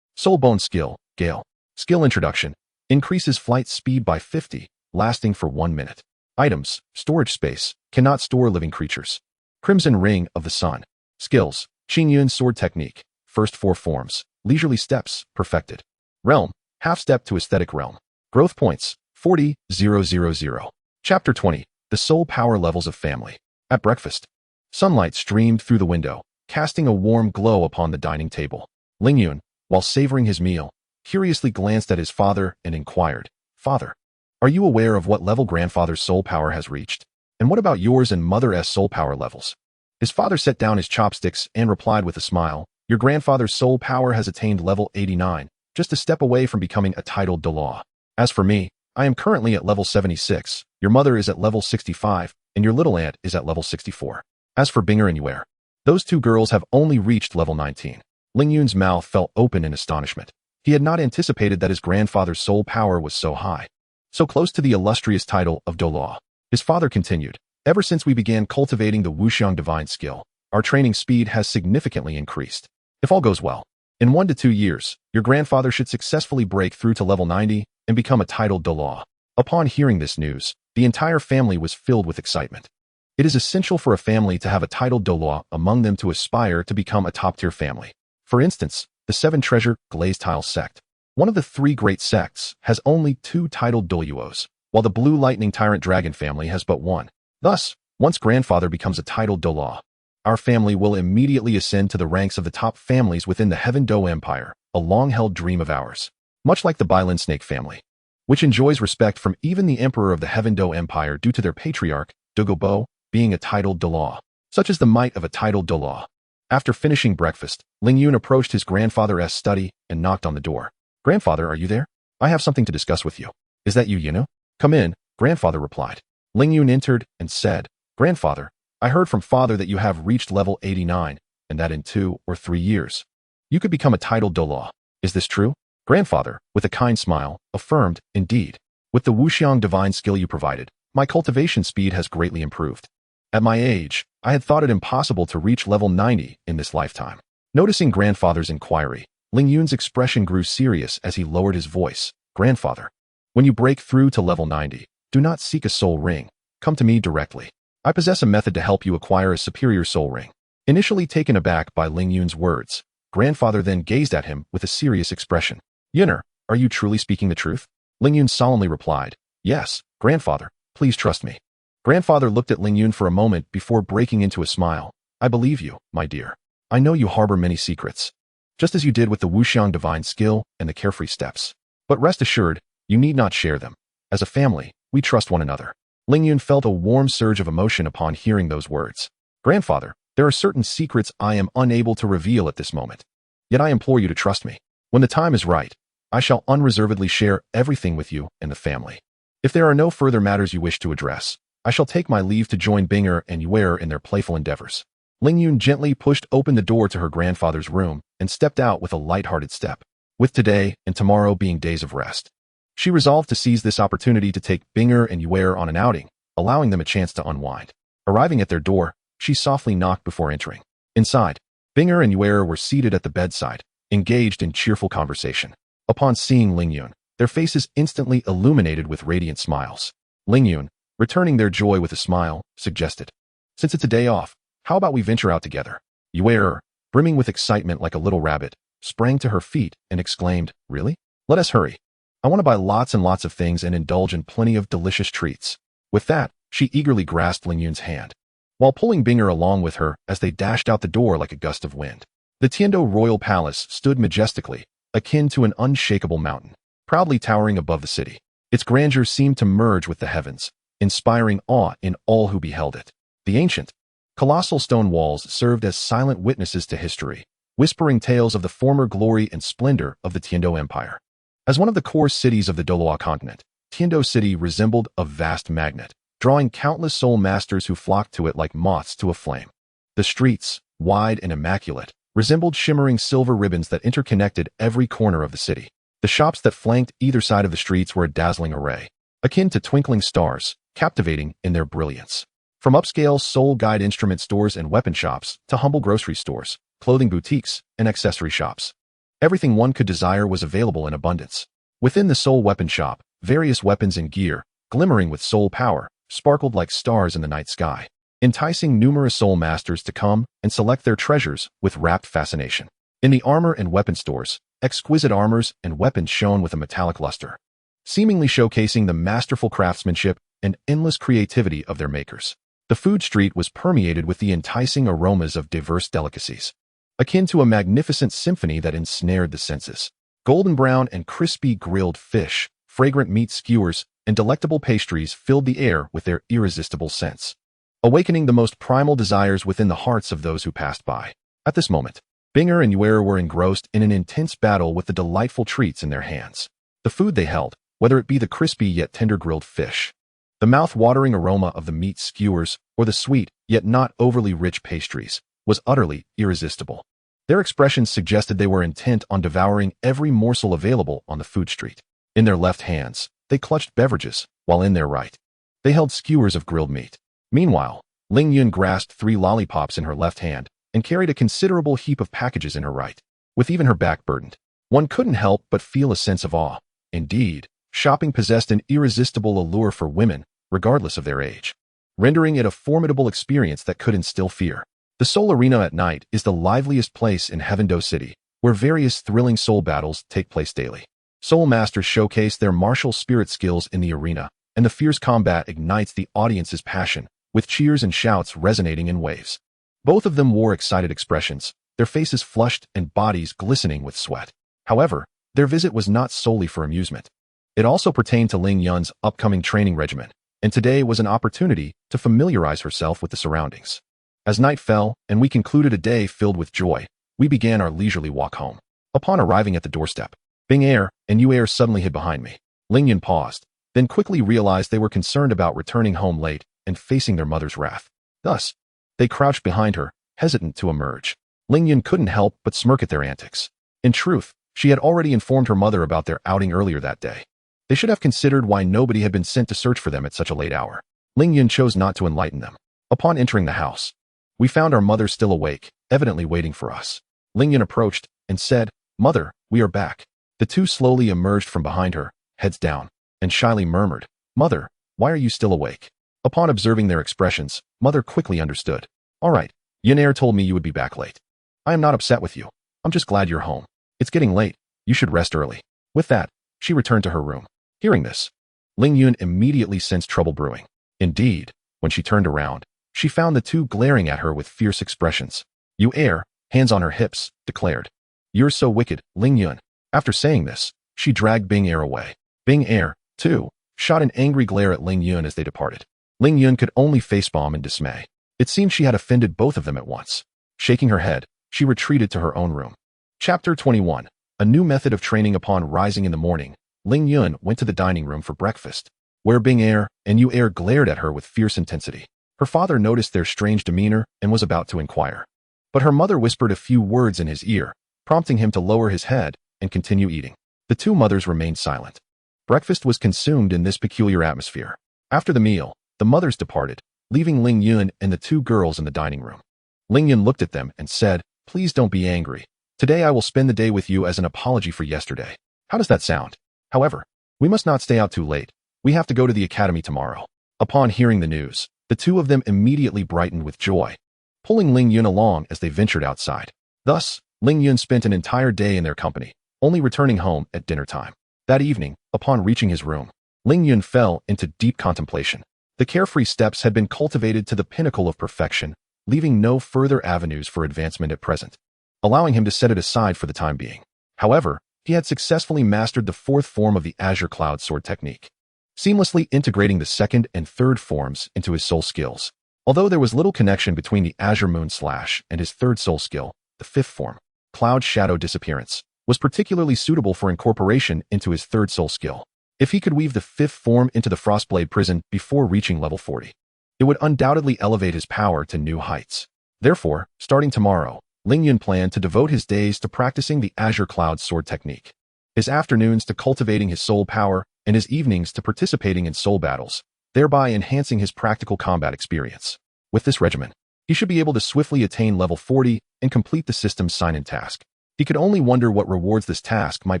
Soul Bone skill, Gale. Skill introduction, increases flight speed by 50, lasting for 1 minute. Items, storage space, cannot store living creatures. Crimson Ring of the Sun. Skills, Qingyun Sword Technique, first 4 forms, Leisurely Steps, perfected. Realm, half step to aesthetic realm. Growth points, 40,000. Chapter 20, The Soul Power Levels of Family. At breakfast, sunlight streamed through the window, casting a warm glow upon the dining table. Lingyun, while savoring his meal, curiously glanced at his father and inquired, "Father, are you aware of what level grandfather's soul power has reached? And what about yours and mother's soul power levels?" His father set down his chopsticks and replied with a smile, "Your grandfather's soul power has attained level 89, just a step away from becoming a titled Douluo. As for me, I am currently at level 76, your mother is at level 65, and your little aunt is at level 64. As for Binger and Yuer, those 2 girls have only reached level 19. Lingyun's mouth fell open in astonishment. He had not anticipated that his grandfather's soul power was so high, so close to the illustrious title of Douluo. His father continued, "Ever since we began cultivating the Wuxiang Divine skill, our training speed has significantly increased. If all goes well, in 1 to 2 years, your grandfather should successfully break through to level 90 and become a titled Douluo." Upon hearing this news, the entire family was filled with excitement. It is essential for a family to have a titled Douluo among them to aspire to become a top-tier family. For instance, the 7 Treasure Glaze Tile sect, one of the 3 great sects, has only 2 titled Douluos, while the Blue Lightning Tyrant Dragon family has but 1. Thus, once grandfather becomes a titled Douluo, our family will immediately ascend to the ranks of the top families within the Heaven Do Empire, a long-held dream of ours. Much like the Bailan Snake family, which enjoys respect from even the emperor of the Heaven Do Empire due to their patriarch, Dogobo, being a titled Douluo, such as the might of a titled Douluo. After finishing breakfast, Lingyun approached his grandfather's study and knocked on the door. "Grandfather, are you there? I have something to discuss with you." "Is that you, Yinu?" "Come in," grandfather replied. Lingyun entered and said, "Grandfather, I heard from father that you have reached level 89, and that in 2 or 3 years, you could become a titled Douluo. Is this true?" Grandfather, with a kind smile, affirmed, "Indeed. With the Wuxiang divine skill you provided, my cultivation speed has greatly improved. At my age, I had thought it impossible to reach level 90 in this lifetime." Noticing grandfather's inquiry, Lingyun's expression grew serious as he lowered his voice. "Grandfather, when you break through to level 90, do not seek a soul ring. Come to me directly. I possess a method to help you acquire a superior soul ring." Initially taken aback by Lingyun's words, grandfather then gazed at him with a serious expression. "Yinner, are you truly speaking the truth?" Lingyun solemnly replied, "Yes, grandfather, please trust me." Grandfather looked at Lingyun for a moment before breaking into a smile. "I believe you, my dear. I know you harbor many secrets, just as you did with the Wuxiang divine skill and the carefree steps. But rest assured, you need not share them. As a family, we trust one another." Lingyun felt a warm surge of emotion upon hearing those words. "Grandfather, there are certain secrets I am unable to reveal at this moment. Yet I implore you to trust me. When the time is right, I shall unreservedly share everything with you and the family. If there are no further matters you wish to address, I shall take my leave to join Binger and Yuer in their playful endeavors." Lingyun gently pushed open the door to her grandfather's room and stepped out with a light-hearted step. With today and tomorrow being days of rest, she resolved to seize this opportunity to take Binger and Yuer on an outing, allowing them a chance to unwind. Arriving at their door, she softly knocked before entering. Inside, Binger and Yuer were seated at the bedside, engaged in cheerful conversation. Upon seeing Lingyun, their faces instantly illuminated with radiant smiles. Lingyun, returning their joy with a smile, suggested, "Since it's a day off, how about we venture out together?" Yuer, brimming with excitement like a little rabbit, sprang to her feet and exclaimed, "Really? Let us hurry. I want to buy lots and lots of things and indulge in plenty of delicious treats." With that, She eagerly grasped Ling Yun's hand, while pulling Binger along with her as they dashed out the door like a gust of wind. The Tiando Royal Palace stood majestically, akin to an unshakable mountain, proudly towering above the city. Its grandeur seemed to merge with the heavens, inspiring awe in all who beheld it. The ancient, colossal stone walls served as silent witnesses to history, whispering tales of the former glory and splendor of the Tiando Empire. As one of the core cities of the Douluo Continent, Tiando City resembled a vast magnet, drawing countless soul masters who flocked to it like moths to a flame. The streets, wide and immaculate, resembled shimmering silver ribbons that interconnected every corner of the city. The shops that flanked either side of the streets were a dazzling array, akin to twinkling stars, captivating in their brilliance. From upscale soul guide instrument stores and weapon shops to humble grocery stores, clothing boutiques, and accessory shops, everything one could desire was available in abundance. Within the soul weapon shop, various weapons and gear, glimmering with soul power, sparkled like stars in the night sky, enticing numerous soul masters to come and select their treasures with rapt fascination. In the armor and weapon stores, exquisite armors and weapons shone with a metallic luster, seemingly showcasing the masterful craftsmanship and endless creativity of their makers. The food street was permeated with the enticing aromas of diverse delicacies, akin to a magnificent symphony that ensnared the senses. Golden brown and crispy grilled fish, fragrant meat skewers, and delectable pastries filled the air with their irresistible scents, awakening the most primal desires within the hearts of those who passed by. At this moment, Binger and Yuer were engrossed in an intense battle with the delightful treats in their hands. The food they held, whether it be the crispy yet tender grilled fish, the mouth-watering aroma of the meat skewers, or the sweet yet not overly rich pastries, was utterly irresistible. Their expressions suggested they were intent on devouring every morsel available on the food street. In their left hands, they clutched beverages, while in their right, they held skewers of grilled meat. Meanwhile, Ling Yun grasped 3 lollipops in her left hand and carried a considerable heap of packages in her right. With even her back burdened, one couldn't help but feel a sense of awe. Indeed, shopping possessed an irresistible allure for women, regardless of their age, rendering it a formidable experience that could instill fear. The Soul Arena at night is the liveliest place in Heavendo City, where various thrilling soul battles take place daily. Soul Masters showcase their martial spirit skills in the arena, and the fierce combat ignites the audience's passion, with cheers and shouts resonating in waves. Both of them wore excited expressions, their faces flushed and bodies glistening with sweat. However, their visit was not solely for amusement. It also pertained to Ling Yun's upcoming training regimen, and today was an opportunity to familiarize herself with the surroundings. As night fell and we concluded a day filled with joy, we began our leisurely walk home. Upon arriving at the doorstep, Binger and Yuer suddenly hid behind me. Ling Yun paused, then quickly realized they were concerned about returning home late and facing their mother's wrath. Thus, they crouched behind her, hesitant to emerge. Ling Yun couldn't help but smirk at their antics. In truth, she had already informed her mother about their outing earlier that day. They should have considered why nobody had been sent to search for them at such a late hour. Ling Yun chose not to enlighten them. Upon entering the house, we found our mother still awake, evidently waiting for us. Ling Yun approached and said, "Mother, we are back." The two slowly emerged from behind her, heads down, and shyly murmured, "Mother, why are you still awake?" Upon observing their expressions, Mother quickly understood. "All right, Yuner told me you would be back late. I am not upset with you. I'm just glad you're home. It's getting late. You should rest early." With that, she returned to her room. Hearing this, Ling Yun immediately sensed trouble brewing. Indeed, when she turned around, she found the two glaring at her with fierce expressions. Yuer, hands on her hips, declared, "You're so wicked, Ling Yun." After saying this, she dragged Binger away. Binger, too, shot an angry glare at Ling Yun as they departed. Ling Yun could only facepalm in dismay. It seemed she had offended both of them at once. Shaking her head, she retreated to her own room. Chapter 21. A new method of training. Upon rising in the morning, Ling Yun went to the dining room for breakfast, where Binger and Yuer glared at her with fierce intensity. Her father noticed their strange demeanor and was about to inquire, but her mother whispered a few words in his ear, prompting him to lower his head and continue eating. The two mothers remained silent. Breakfast was consumed in this peculiar atmosphere. After the meal, the mothers departed, leaving Ling Yun and the two girls in the dining room. Ling Yun looked at them and said, "Please don't be angry. Today I will spend the day with you as an apology for yesterday. How does that sound? However, we must not stay out too late. We have to go to the academy tomorrow." Upon hearing the news, the two of them immediately brightened with joy, pulling Ling Yun along as they ventured outside. Thus, Ling Yun spent an entire day in their company, only returning home at dinner time. That evening, upon reaching his room, Ling Yun fell into deep contemplation. The carefree steps had been cultivated to the pinnacle of perfection, leaving no further avenues for advancement at present, allowing him to set it aside for the time being. However, he had successfully mastered the fourth form of the Azure Cloud Sword technique, seamlessly integrating the second and third forms into his soul skills. Although there was little connection between the Azure Moon Slash and his third soul skill, the fifth form, Cloud Shadow Disappearance, was particularly suitable for incorporation into his third soul skill. If he could weave the fifth form into the Frostblade Prison before reaching level 40, it would undoubtedly elevate his power to new heights. Therefore, starting tomorrow, Ling Yun planned to devote his days to practicing the Azure Cloud Sword technique, his afternoons to cultivating his soul power, and his evenings to participating in soul battles, thereby enhancing his practical combat experience. With this regimen, he should be able to swiftly attain level 40 and complete the system's sign-in task. He could only wonder what rewards this task might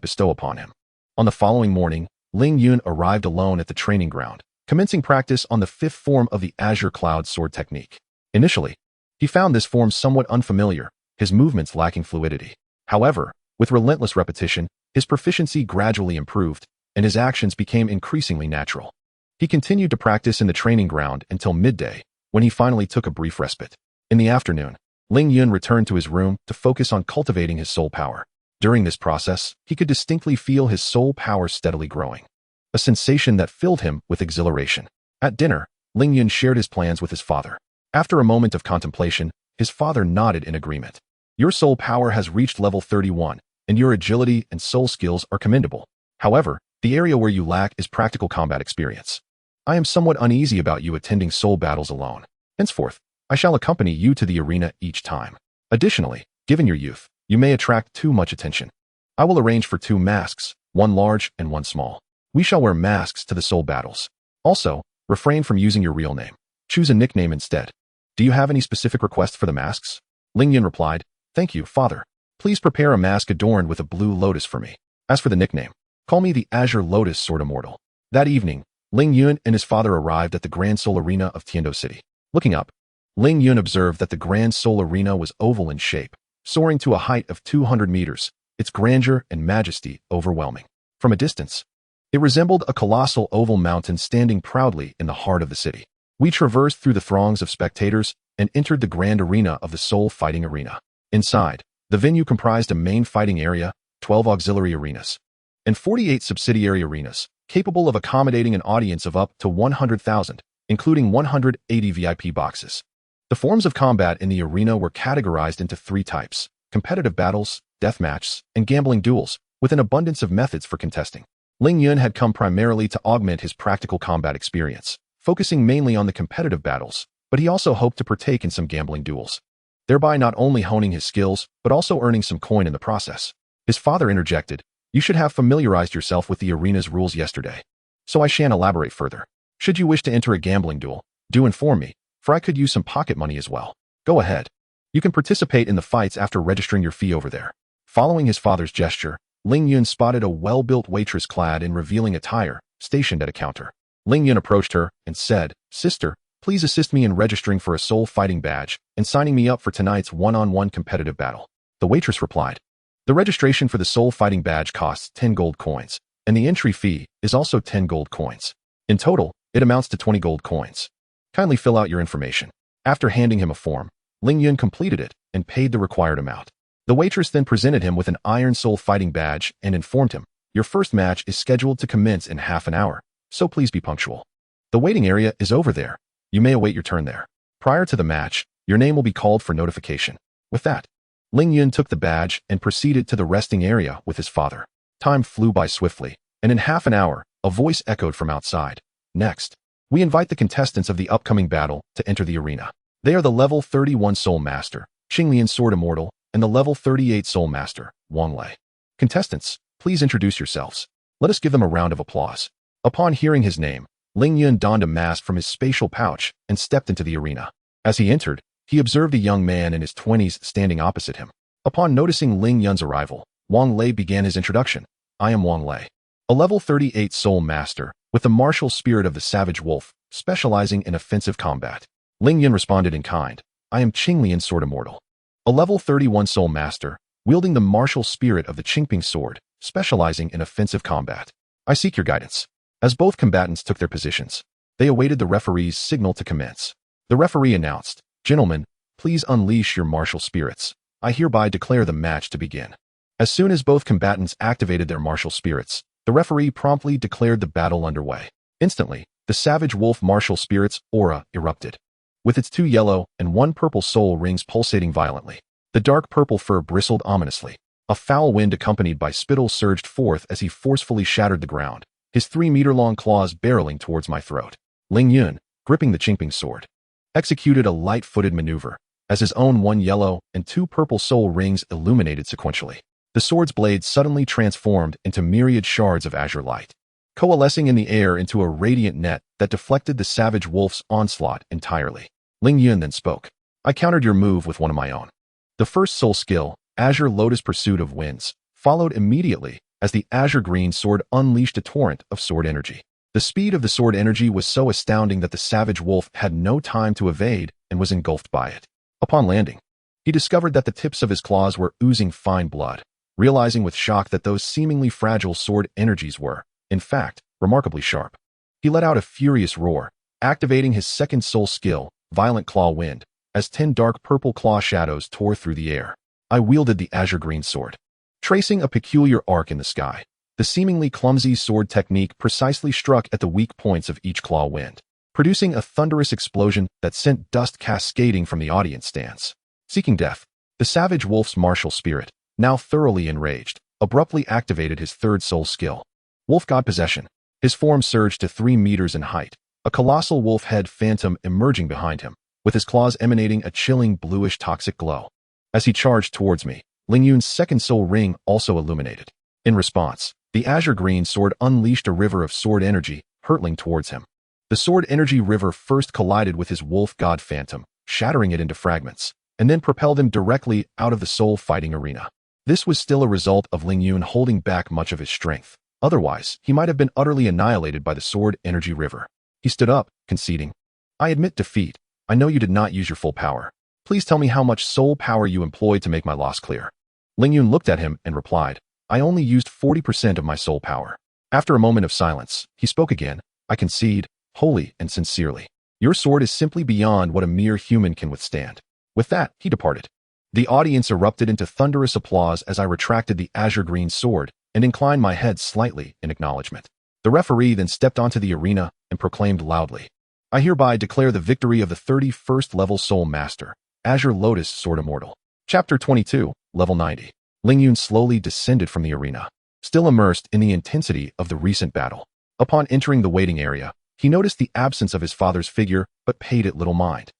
bestow upon him. On the following morning, Ling Yun arrived alone at the training ground, commencing practice on the fifth form of the Azure Cloud Sword technique. Initially, he found this form somewhat unfamiliar, his movements lacking fluidity. However, with relentless repetition, his proficiency gradually improved, and his actions became increasingly natural. He continued to practice in the training ground until midday, when he finally took a brief respite. In the afternoon, Ling Yun returned to his room to focus on cultivating his soul power. During this process, he could distinctly feel his soul power steadily growing, a sensation that filled him with exhilaration. At dinner, Ling Yun shared his plans with his father. After a moment of contemplation, his father nodded in agreement. Your soul power has reached level 31, and your agility and soul skills are commendable. However, the area where you lack is practical combat experience. I am somewhat uneasy about you attending soul battles alone. Henceforth, I shall accompany you to the arena each time. Additionally, given your youth, you may attract too much attention. I will arrange for 2 masks, one large and one small. We shall wear masks to the soul battles. Also, refrain from using your real name. Choose a nickname instead. Do you have any specific requests for the masks? Ling Yun replied, Thank you, father. Please prepare a mask adorned with a blue lotus for me. As for the nickname, call me the Azure Lotus Sword Immortal. That evening, Ling Yun and his father arrived at the Grand Soul Arena of Tiando City. Looking up, Ling Yun observed that the Grand Soul Arena was oval in shape, soaring to a height of 200 meters, its grandeur and majesty overwhelming. From a distance, it resembled a colossal oval mountain standing proudly in the heart of the city. We traversed through the throngs of spectators and entered the grand arena of the Soul Fighting Arena. Inside, the venue comprised a main fighting area, 12 auxiliary arenas, and 48 subsidiary arenas, capable of accommodating an audience of up to 100,000, including 180 VIP boxes. The forms of combat in the arena were categorized into 3 types: competitive battles, deathmatches, and gambling duels, with an abundance of methods for contesting. Ling Yun had come primarily to augment his practical combat experience, focusing mainly on the competitive battles, but he also hoped to partake in some gambling duels, thereby not only honing his skills, but also earning some coin in the process. His father interjected, You should have familiarized yourself with the arena's rules yesterday, so I shan't elaborate further. Should you wish to enter a gambling duel, do inform me, for I could use some pocket money as well. Go ahead. You can participate in the fights after registering your fee over there. Following his father's gesture, Ling Yun spotted a well-built waitress clad in revealing attire, stationed at a counter. Ling Yun approached her and said, Sister, please assist me in registering for a soul fighting badge and signing me up for tonight's one-on-one competitive battle. The waitress replied, The registration for the soul fighting badge costs 10 gold coins, and the entry fee is also 10 gold coins. In total, it amounts to 20 gold coins. Kindly fill out your information. After handing him a form, Ling Yun completed it and paid the required amount. The waitress then presented him with an Iron Soul fighting badge and informed him, Your first match is scheduled to commence in half an hour, so please be punctual. The waiting area is over there. You may await your turn there. Prior to the match, your name will be called for notification. With that, Ling Yun took the badge and proceeded to the resting area with his father. Time flew by swiftly, and in half an hour, a voice echoed from outside. Next, we invite the contestants of the upcoming battle to enter the arena. They are the level 31 Soul Master, Qingping Sword Immortal, and the level 38 Soul Master, Wang Lei. Contestants, please introduce yourselves. Let us give them a round of applause. Upon hearing his name, Ling Yun donned a mask from his spatial pouch and stepped into the arena. As he entered, he observed a young man in his 20s standing opposite him. Upon noticing Ling Yun's arrival, Wang Lei began his introduction. I am Wang Lei, a level 38 Soul Master, with the martial spirit of the savage wolf, specializing in offensive combat. Ling Yun responded in kind. I am Qingping Sword Immortal, a level 31 Soul Master, wielding the martial spirit of the Qingping Sword, specializing in offensive combat. I seek your guidance. As both combatants took their positions, They awaited the referee's signal to commence. The referee announced, "Gentlemen, please unleash your martial spirits. I hereby declare the match to begin." As soon as both combatants activated their martial spirits, the referee promptly declared the battle underway. Instantly, the Savage Wolf martial spirit's aura erupted, with its 2 yellow and 1 purple soul rings pulsating violently. The dark purple fur bristled ominously. A foul wind accompanied by spittle surged forth as he forcefully shattered the ground, his 3-meter-long claws barreling towards my throat. Ling Yun, gripping the Qingping sword, executed a light-footed maneuver, as his own 1 yellow and 2 purple soul rings illuminated sequentially. The sword's blade suddenly transformed into myriad shards of azure light, coalescing in the air into a radiant net that deflected the Savage Wolf's onslaught entirely. Ling Yun then spoke. "I countered your move with one of my own. The first soul skill, Azure Lotus Pursuit of Winds, followed immediately as the Azure Green Sword unleashed a torrent of sword energy. The speed of the sword energy was so astounding that the Savage Wolf had no time to evade and was engulfed by it. Upon landing, he discovered that the tips of his claws were oozing fine blood, realizing with shock that those seemingly fragile sword energies were, in fact, remarkably sharp. He let out a furious roar, activating his second soul skill, Violent Claw Wind, as 10 dark purple claw shadows tore through the air. I wielded the Azure Green Sword, tracing a peculiar arc in the sky. The seemingly clumsy sword technique precisely struck at the weak points of each claw wind, producing a thunderous explosion that sent dust cascading from the audience stands. Seeking death, the Savage Wolf's martial spirit, now thoroughly enraged, abruptly activated his third soul skill, Wolf God Possession. His form surged to 3 meters in height, a colossal wolf head phantom emerging behind him, with his claws emanating a chilling bluish toxic glow. As he charged towards me, Ling Yun's second soul ring also illuminated. In response, the Azure Green Sword unleashed a river of sword energy, hurtling towards him. The sword energy river first collided with his wolf god phantom, shattering it into fragments, and then propelled him directly out of the soul fighting arena. This was still a result of Ling Yun holding back much of his strength. Otherwise, he might have been utterly annihilated by the sword energy river. He stood up, conceding, "I admit defeat. I know you did not use your full power. Please tell me how much soul power you employed to make my loss clear." Ling Yun looked at him and replied, "I only used 40% of my soul power." After a moment of silence, he spoke again, "I concede, wholly and sincerely. Your sword is simply beyond what a mere human can withstand." With that, he departed. The audience erupted into thunderous applause as I retracted the Azure Green Sword and inclined my head slightly in acknowledgement. The referee then stepped onto the arena and proclaimed loudly, "I hereby declare the victory of the 31st level Soul Master, Azure Lotus Sword Immortal." Chapter 22, Level 90. Ling Yun slowly descended from the arena, still immersed in the intensity of the recent battle. Upon entering the waiting area, he noticed the absence of his father's figure but paid it little mind,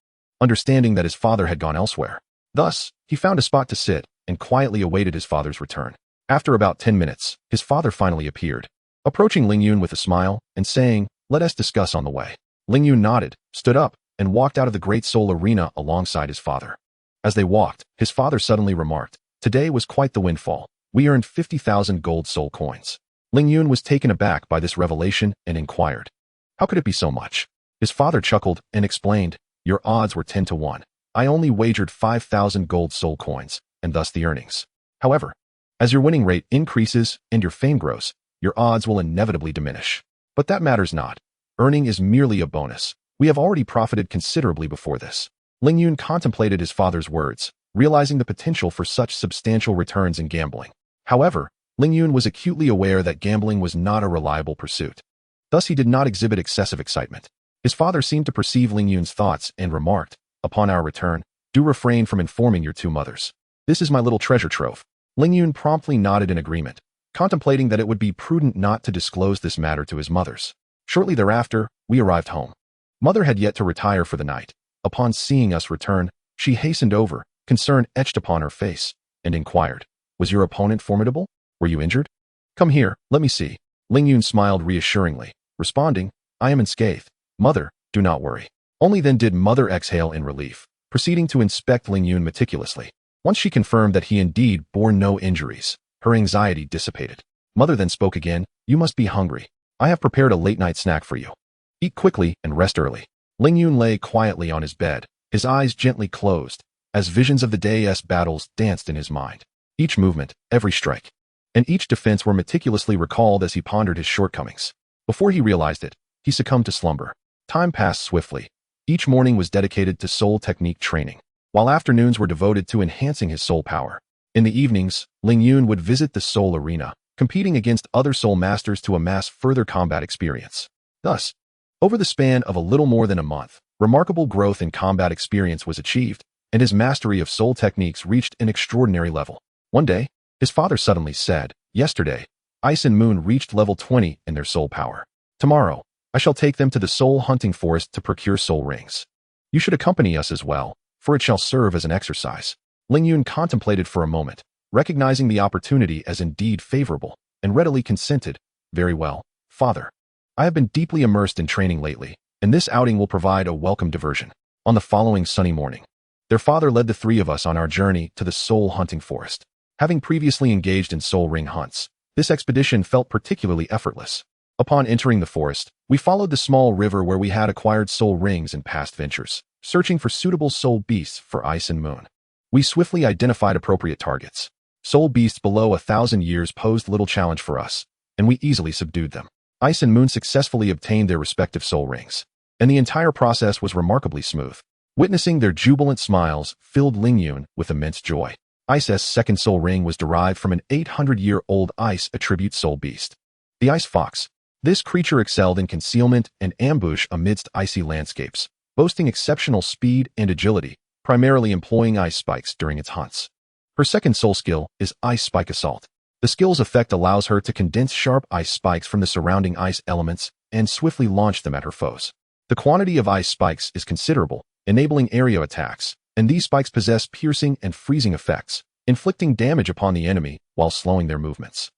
understanding that his father had gone elsewhere. Thus, he found a spot to sit and quietly awaited his father's return. After about 10 minutes, his father finally appeared, approaching Ling Yun with a smile and saying, "Let us discuss on the way." Ling Yun nodded, stood up, and walked out of the Great Soul Arena alongside his father. As they walked, his father suddenly remarked, "Today was quite the windfall. We earned 50,000 gold soul coins." Ling Yun was taken aback by this revelation and inquired, "How could it be so much?" His father chuckled and explained, "Your odds were 10 to 1. I only wagered 5,000 gold soul coins, and thus the earnings. However, as your winning rate increases and your fame grows, your odds will inevitably diminish. But that matters not. Earning is merely a bonus. We have already profited considerably before this." Ling Yun contemplated his father's words, realizing the potential for such substantial returns in gambling. However, Ling Yun was acutely aware that gambling was not a reliable pursuit. Thus he did not exhibit excessive excitement. His father seemed to perceive Ling Yun's thoughts and remarked, "Upon our return, do refrain from informing your 2 mothers. This is my little treasure trove." Ling Yun promptly nodded in agreement, contemplating that it would be prudent not to disclose this matter to his mothers. Shortly thereafter, we arrived home. Mother had yet to retire for the night. Upon seeing us return, she hastened over, concern etched upon her face, and inquired, "Was your opponent formidable? Were you injured? Come here, let me see." Ling Yun smiled reassuringly, responding, "I am unscathed. Mother, do not worry." Only then did Mother exhale in relief, proceeding to inspect Ling Yun meticulously. Once she confirmed that he indeed bore no injuries, her anxiety dissipated. Mother then spoke again, "You must be hungry. I have prepared a late-night snack for you. Eat quickly and rest early." Ling Yun lay quietly on his bed, his eyes gently closed, as visions of the day's battles danced in his mind. Each movement, every strike, and each defense were meticulously recalled as he pondered his shortcomings. Before he realized it, he succumbed to slumber. Time passed swiftly. Each morning was dedicated to soul technique training, while afternoons were devoted to enhancing his soul power. In the evenings, Ling Yun would visit the soul arena, competing against other soul masters to amass further combat experience. Thus, over the span of a little more than a month, remarkable growth in combat experience was achieved, and his mastery of soul techniques reached an extraordinary level. One day, his father suddenly said, "Yesterday, Ice and Moon reached level 20 in their soul power. Tomorrow, I shall take them to the soul hunting forest to procure soul rings. You should accompany us as well, for it shall serve as an exercise." Ling Yun contemplated for a moment, recognizing the opportunity as indeed favorable, and readily consented. "Very well, father. I have been deeply immersed in training lately, and this outing will provide a welcome diversion." On the following sunny morning, their father led the three of us on our journey to the soul hunting forest. Having previously engaged in soul ring hunts, this expedition felt particularly effortless. Upon entering the forest, we followed the small river where we had acquired soul rings in past ventures, searching for suitable soul beasts for Ice and Moon. We swiftly identified appropriate targets. Soul beasts below 1,000 years posed little challenge for us, and we easily subdued them. Ice and Moon successfully obtained their respective soul rings, and the entire process was remarkably smooth. Witnessing their jubilant smiles filled Ling Yun with immense joy. Ice's second soul ring was derived from an 800-year-old ice attribute soul beast, the ice fox. This creature excelled in concealment and ambush amidst icy landscapes, boasting exceptional speed and agility, primarily employing ice spikes during its hunts. Her second soul skill is Ice Spike Assault. The skill's effect allows her to condense sharp ice spikes from the surrounding ice elements and swiftly launch them at her foes. The quantity of ice spikes is considerable, enabling area attacks, and these spikes possess piercing and freezing effects, inflicting damage upon the enemy while slowing their movements.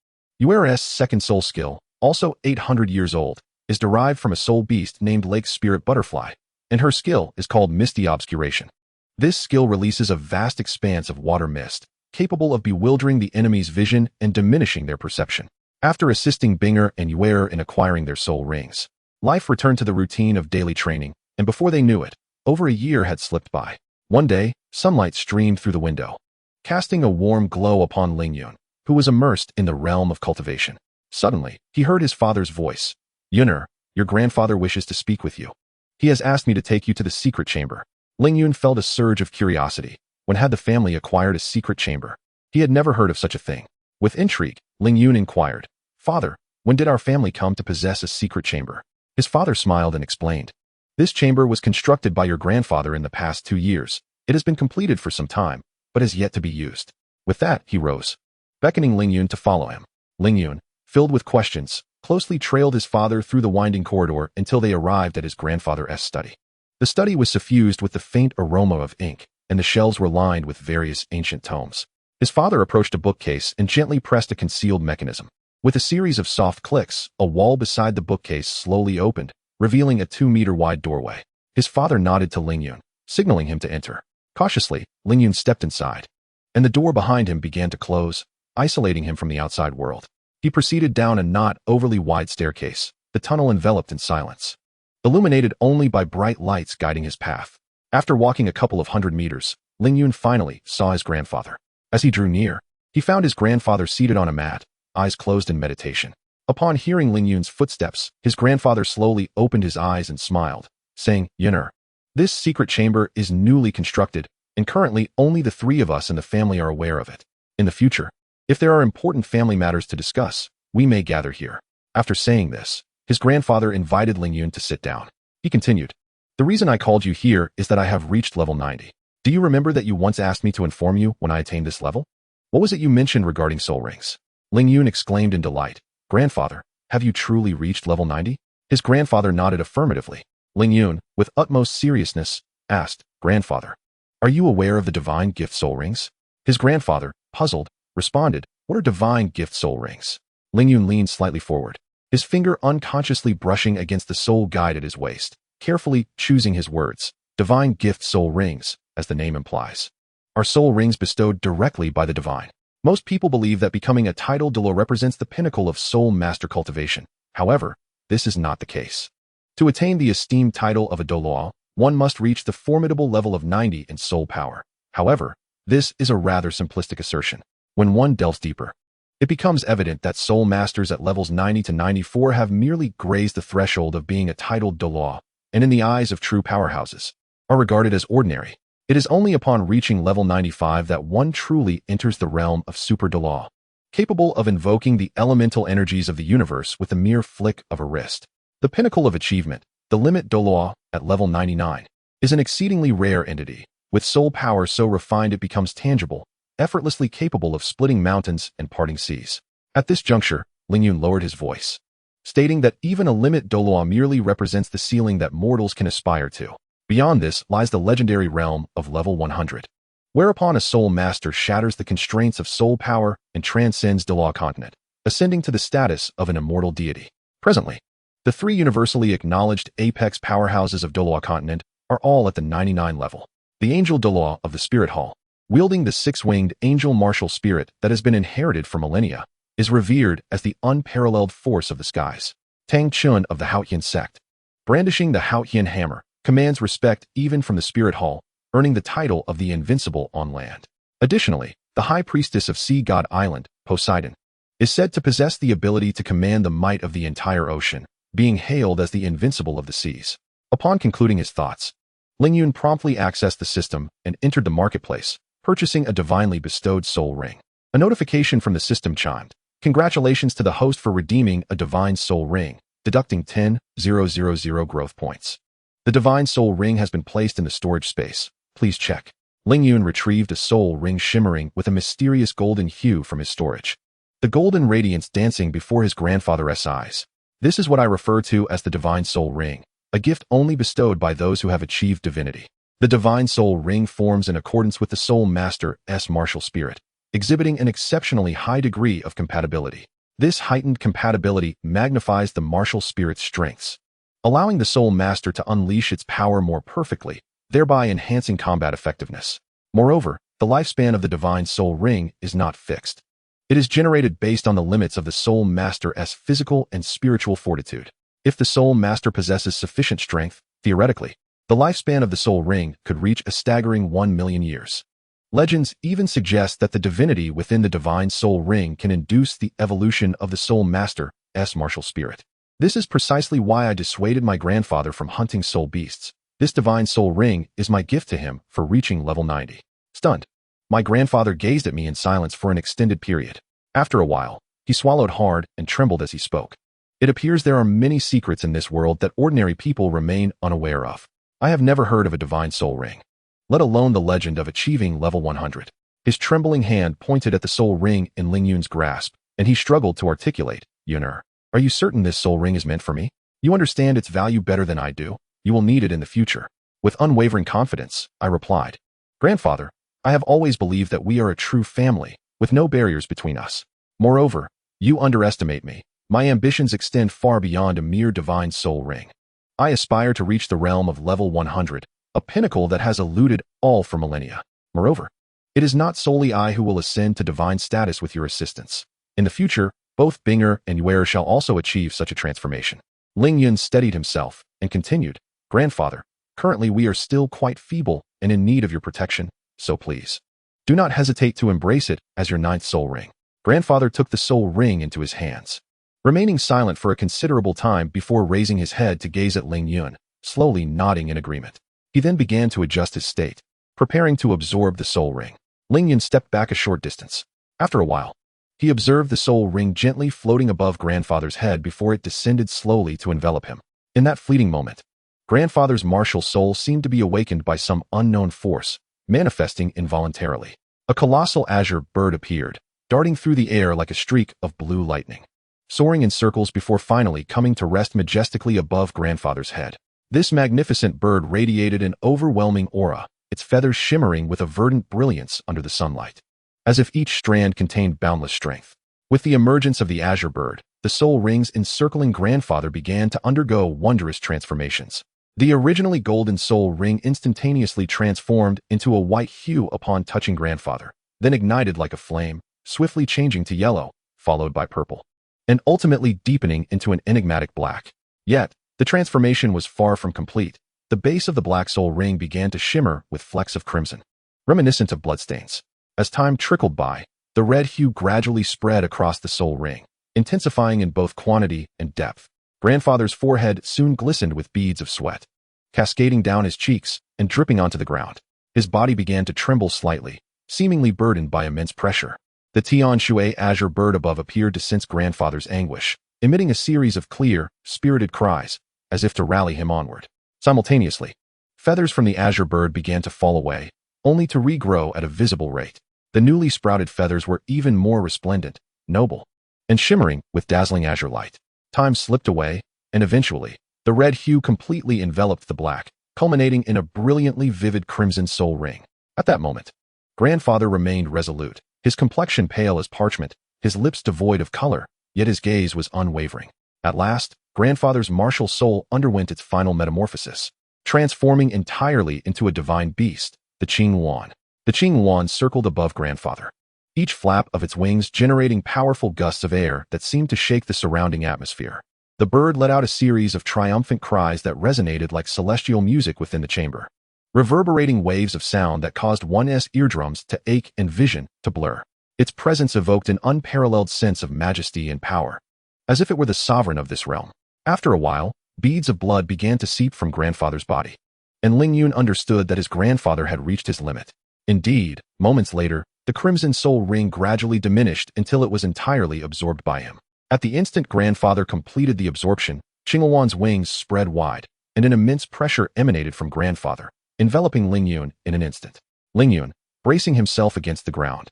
Yuera's second soul skill, also 800 years old, is derived from a soul beast named Lake Spirit Butterfly, and her skill is called Misty Obscuration. This skill releases a vast expanse of water mist, capable of bewildering the enemy's vision and diminishing their perception. After assisting Binger and Yuer in acquiring their soul rings, life returned to the routine of daily training, and before they knew it, over a year had slipped by. One day, sunlight streamed through the window, casting a warm glow upon Ling Yun, who was immersed in the realm of cultivation. Suddenly, he heard his father's voice. "Yuner, your grandfather wishes to speak with you. He has asked me to take you to the secret chamber." Ling Yun felt a surge of curiosity. When had the family acquired a secret chamber? He had never heard of such a thing. With intrigue, Ling Yun inquired, "Father, when did our family come to possess a secret chamber?" His father smiled and explained, "This chamber was constructed by your grandfather in the past 2 years. It has been completed for some time, but has yet to be used." With that, he rose, beckoning Ling Yun to follow him. Ling Yun, filled with questions, closely trailed his father through the winding corridor until they arrived at his grandfather's study. The study was suffused with the faint aroma of ink, and the shelves were lined with various ancient tomes. His father approached a bookcase and gently pressed a concealed mechanism. With a series of soft clicks, a wall beside the bookcase slowly opened, revealing a 2-meter-wide doorway. His father nodded to Ling Yun, signaling him to enter. Cautiously, Ling Yun stepped inside, and the door behind him began to close, isolating him from the outside world. He proceeded down a not overly wide staircase, the tunnel enveloped in silence, illuminated only by bright lights guiding his path. After walking a couple of 100 meters, Ling Yun finally saw his grandfather. As he drew near, he found his grandfather seated on a mat, eyes closed in meditation. Upon hearing Ling Yun's footsteps, his grandfather slowly opened his eyes and smiled, saying, "Yuner, this secret chamber is newly constructed, and currently only the 3 of us in the family are aware of it. In the future, if there are important family matters to discuss, we may gather here." After saying this, his grandfather invited Ling Yun to sit down. He continued, "The reason I called you here is that I have reached level 90. Do you remember that you once asked me to inform you when I attained this level? What was it you mentioned regarding soul rings?" Ling Yun exclaimed in delight, "Grandfather, have you truly reached level 90? His grandfather nodded affirmatively. Ling Yun, with utmost seriousness, asked, "Grandfather, are you aware of the divine gift soul rings?" His grandfather, puzzled, responded, "What are divine gift soul rings?" Ling Yun leaned slightly forward, his finger unconsciously brushing against the soul guide at his waist, carefully choosing his words. Divine gift soul rings, as the name implies, are soul rings bestowed directly by the divine. Most people believe that becoming a titled Douluo represents the pinnacle of soul master cultivation. However, this is not the case. To attain the esteemed title of a Douluo, one must reach the formidable level of 90 in soul power. However, this is a rather simplistic assertion. When one delves deeper, it becomes evident that soul masters at levels 90 to 94 have merely grazed the threshold of being a titled Douluo, and in the eyes of true powerhouses, are regarded as ordinary. It is only upon reaching level 95 that one truly enters the realm of Super Douluo, capable of invoking the elemental energies of the universe with a mere flick of a wrist. The pinnacle of achievement, the limit Douluo, at level 99, is an exceedingly rare entity, with soul power so refined it becomes tangible, effortlessly capable of splitting mountains and parting seas. At this juncture, Lingyun lowered his voice, stating that even a limit Douluo merely represents the ceiling that mortals can aspire to. Beyond this lies the legendary realm of level 100, whereupon a soul master shatters the constraints of soul power and transcends Douluo Continent, ascending to the status of an immortal deity. Presently, the three universally acknowledged apex powerhouses of Douluo Continent are all at the 99 level. The Angel Douluo of the Spirit Hall, wielding the six-winged angel martial spirit that has been inherited for millennia, is revered as the unparalleled force of the skies. Tang Chun of the Haotian sect, brandishing the Haotian hammer, commands respect even from the Spirit Hall, earning the title of the Invincible on land. Additionally, the High Priestess of Sea God Island, Poseidon, is said to possess the ability to command the might of the entire ocean, being hailed as the Invincible of the seas. Upon concluding his thoughts, Lingyun promptly accessed the system and entered the marketplace, purchasing a divinely bestowed soul ring. A notification from the system chimed. Congratulations to the host for redeeming a divine soul ring, deducting 10,000 growth points. The divine soul ring has been placed in the storage space. Please check. Lingyun retrieved a soul ring shimmering with a mysterious golden hue from his storage, the golden radiance dancing before his grandfather's eyes. This is what I refer to as the divine soul ring, a gift only bestowed by those who have achieved divinity. The divine soul ring forms in accordance with the soul master's martial spirit, exhibiting an exceptionally high degree of compatibility. This heightened compatibility magnifies the martial spirit's strengths, allowing the soul master to unleash its power more perfectly, thereby enhancing combat effectiveness. Moreover, the lifespan of the divine soul ring is not fixed. It is generated based on the limits of the soul master's physical and spiritual fortitude. If the soul master possesses sufficient strength, theoretically, the lifespan of the soul ring could reach a staggering 1 million years. Legends even suggest that the divinity within the divine soul ring can induce the evolution of the soul master's martial spirit. This is precisely why I dissuaded my grandfather from hunting soul beasts. This divine soul ring is my gift to him for reaching level 90. Stunned, my grandfather gazed at me in silence for an extended period. After a while, he swallowed hard and trembled as he spoke. It appears there are many secrets in this world that ordinary people remain unaware of. I have never heard of a divine soul ring, let alone the legend of achieving level 100. His trembling hand pointed at the soul ring in Lingyun's grasp, and he struggled to articulate, Yun'er, are you certain this soul ring is meant for me? You understand its value better than I do. You will need it in the future. With unwavering confidence, I replied, Grandfather, I have always believed that we are a true family, with no barriers between us. Moreover, you underestimate me. My ambitions extend far beyond a mere divine soul ring. I aspire to reach the realm of level 100, a pinnacle that has eluded all for millennia. Moreover, it is not solely I who will ascend to divine status with your assistance. In the future, both Binger and Yuer shall also achieve such a transformation. Lingyun steadied himself and continued, Grandfather, currently we are still quite feeble and in need of your protection, so please, do not hesitate to embrace it as your 9th soul ring. Grandfather took the soul ring into his hands, remaining silent for a considerable time before raising his head to gaze at Lingyun, slowly nodding in agreement. He then began to adjust his state, preparing to absorb the soul ring. Lingyun stepped back a short distance. After a while, he observed the soul ring gently floating above Grandfather's head before it descended slowly to envelop him. In that fleeting moment, Grandfather's martial soul seemed to be awakened by some unknown force, manifesting involuntarily. A colossal azure bird appeared, darting through the air like a streak of blue lightning, soaring in circles before finally coming to rest majestically above Grandfather's head. This magnificent bird radiated an overwhelming aura, its feathers shimmering with a verdant brilliance under the sunlight, as if each strand contained boundless strength. With the emergence of the azure bird, the soul rings encircling Grandfather began to undergo wondrous transformations. The originally golden soul ring instantaneously transformed into a white hue upon touching Grandfather, then ignited like a flame, swiftly changing to yellow, followed by purple, and ultimately deepening into an enigmatic black. Yet, the transformation was far from complete. The base of the black soul ring began to shimmer with flecks of crimson, reminiscent of bloodstains. As time trickled by, the red hue gradually spread across the soul ring, intensifying in both quantity and depth. Grandfather's forehead soon glistened with beads of sweat. cascading down his cheeks and dripping onto the ground. His body began to tremble slightly, seemingly burdened by immense pressure. The Tian Shui azure bird above appeared to sense grandfather's anguish, emitting a series of clear, spirited cries, as if to rally him onward. Simultaneously, feathers from the azure bird began to fall away, only to regrow at a visible rate. The newly sprouted feathers were even more resplendent, noble, and shimmering with dazzling azure light. Time slipped away, and eventually, the red hue completely enveloped the black, culminating in a brilliantly vivid crimson soul ring. At that moment, grandfather remained resolute, his complexion pale as parchment, his lips devoid of color, yet his gaze was unwavering. At last, grandfather's martial soul underwent its final metamorphosis, transforming entirely into a divine beast, the Qing Yuan. The Qing Yuan circled above grandfather, each flap of its wings generating powerful gusts of air that seemed to shake the surrounding atmosphere. The bird let out a series of triumphant cries that resonated like celestial music within the chamber, reverberating waves of sound that caused one's eardrums to ache and vision to blur. Its presence evoked an unparalleled sense of majesty and power, as if it were the sovereign of this realm. After a while, beads of blood began to seep from grandfather's body, and Ling Yun understood that his grandfather had reached his limit. Indeed, moments later, the crimson soul ring gradually diminished until it was entirely absorbed by him. At the instant grandfather completed the absorption, Qingluan's wings spread wide, and an immense pressure emanated from grandfather, enveloping Ling Yun in an instant. Ling Yun, bracing himself against the ground,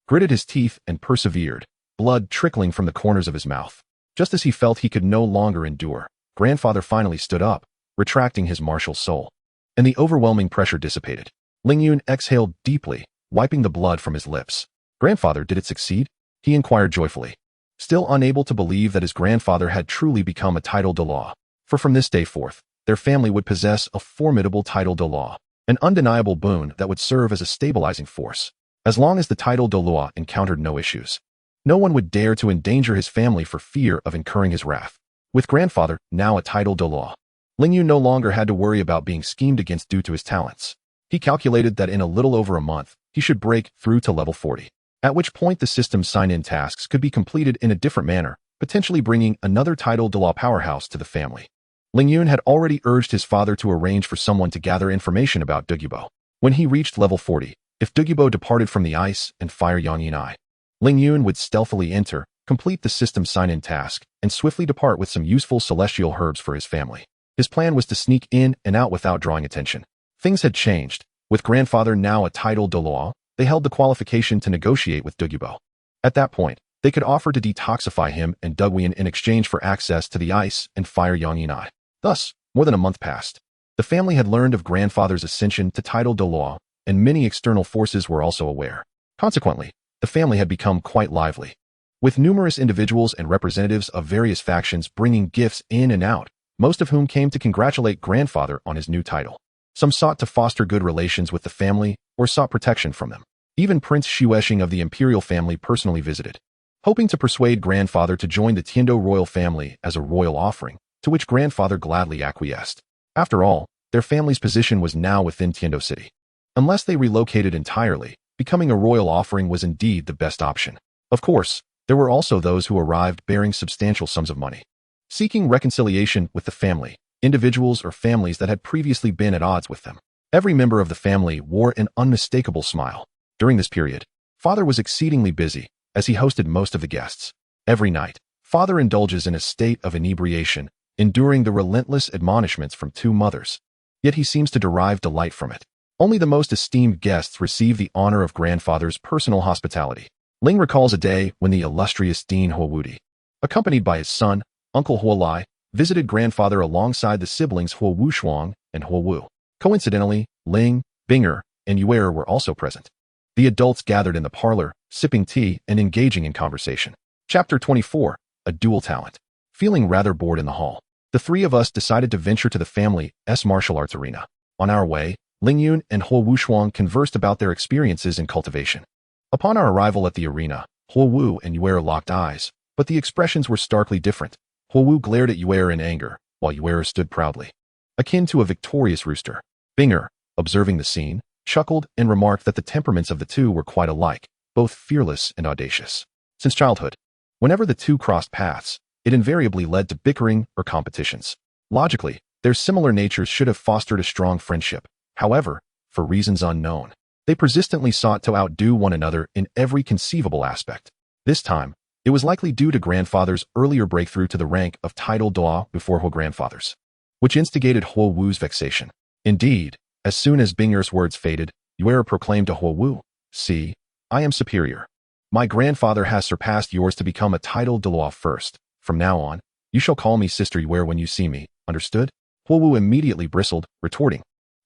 gritted his teeth and persevered, blood trickling from the corners of his mouth. Just as he felt he could no longer endure, grandfather finally stood up, retracting his martial soul, and the overwhelming pressure dissipated. Ling Yun exhaled deeply, wiping the blood from his lips. Grandfather, did it succeed? He inquired joyfully, still unable to believe that his grandfather had truly become a title de law. For from this day forth, their family would possess a formidable title de law, an undeniable boon that would serve as a stabilizing force. As long as the title de law encountered no issues, no one would dare to endanger his family for fear of incurring his wrath. With grandfather now a title de law, Ling Yun no longer had to worry about being schemed against due to his talents. He calculated that in a little over a month, he should break through to level 40, at which point the system's sign-in tasks could be completed in a different manner, potentially bringing another title de law powerhouse to the family. Ling Yun had already urged his father to arrange for someone to gather information about Douluo. When he reached level 40, if Douluo departed from the ice and fire Yangyin Eye, Ling Yun would stealthily enter, complete the system's sign-in task, and swiftly depart with some useful celestial herbs for his family. His plan was to sneak in and out without drawing attention. Things had changed. With grandfather now a title de law, they held the qualification to negotiate with Douluo. At that point, they could offer to detoxify him and Dugwian in exchange for access to the ice and fire Yangyin Eye. Thus, more than a month passed. The family had learned of grandfather's ascension to title de law, and many external forces were also aware. Consequently, the family had become quite lively, with numerous individuals and representatives of various factions bringing gifts in and out, most of whom came to congratulate grandfather on his new title. Some sought to foster good relations with the family or sought protection from them. Even Prince Xuexing of the imperial family personally visited, hoping to persuade grandfather to join the Tiando royal family as a royal offering, to which grandfather gladly acquiesced. After all, their family's position was now within Tiando City. Unless they relocated entirely, becoming a royal offering was indeed the best option. Of course, there were also those who arrived bearing substantial sums of money, seeking reconciliation with the family, individuals or families that had previously been at odds with them. Every member of the family wore an unmistakable smile. During this period, father was exceedingly busy, as he hosted most of the guests. Every night, father indulges in a state of inebriation, enduring the relentless admonishments from two mothers. Yet he seems to derive delight from it. Only the most esteemed guests receive the honor of grandfather's personal hospitality. Ling recalls a day when the illustrious Dean Huowudi, accompanied by his son, Uncle Huolai, visited grandfather alongside the siblings Huo Wushuang and Huo Wu. Coincidentally, Ling, Binger, and Yuer were also present. The adults gathered in the parlor, sipping tea and engaging in conversation. Chapter 24, A Dual Talent. Feeling rather bored in the hall, the three of us decided to venture to the family's martial arts arena. On our way, Ling Yun and Huo Wushuang conversed about their experiences in cultivation. Upon our arrival at the arena, Huo Wu and Yuer locked eyes, but the expressions were starkly different. Huo Wu glared at Yuer in anger, while Yuer stood proudly, akin to a victorious rooster. Binger, observing the scene, chuckled and remarked that the temperaments of the two were quite alike, both fearless and audacious. Since childhood, whenever the two crossed paths, it invariably led to bickering or competitions. Logically, Their similar natures should have fostered a strong friendship. However, for reasons unknown, they persistently sought to outdo one another in every conceivable aspect. This time, it was likely due to grandfather's earlier breakthrough to the rank of title Douluo before Huo grandfathers, which instigated Huo Wu's vexation. Indeed, as soon as Bing'er's words faded, Yuera proclaimed to Huo Wu, "See, I am superior. My grandfather has surpassed yours to become a title Douluo first. From now on, you shall call me Sister Yuera when you see me, understood?" Huo Wu immediately bristled, retorting,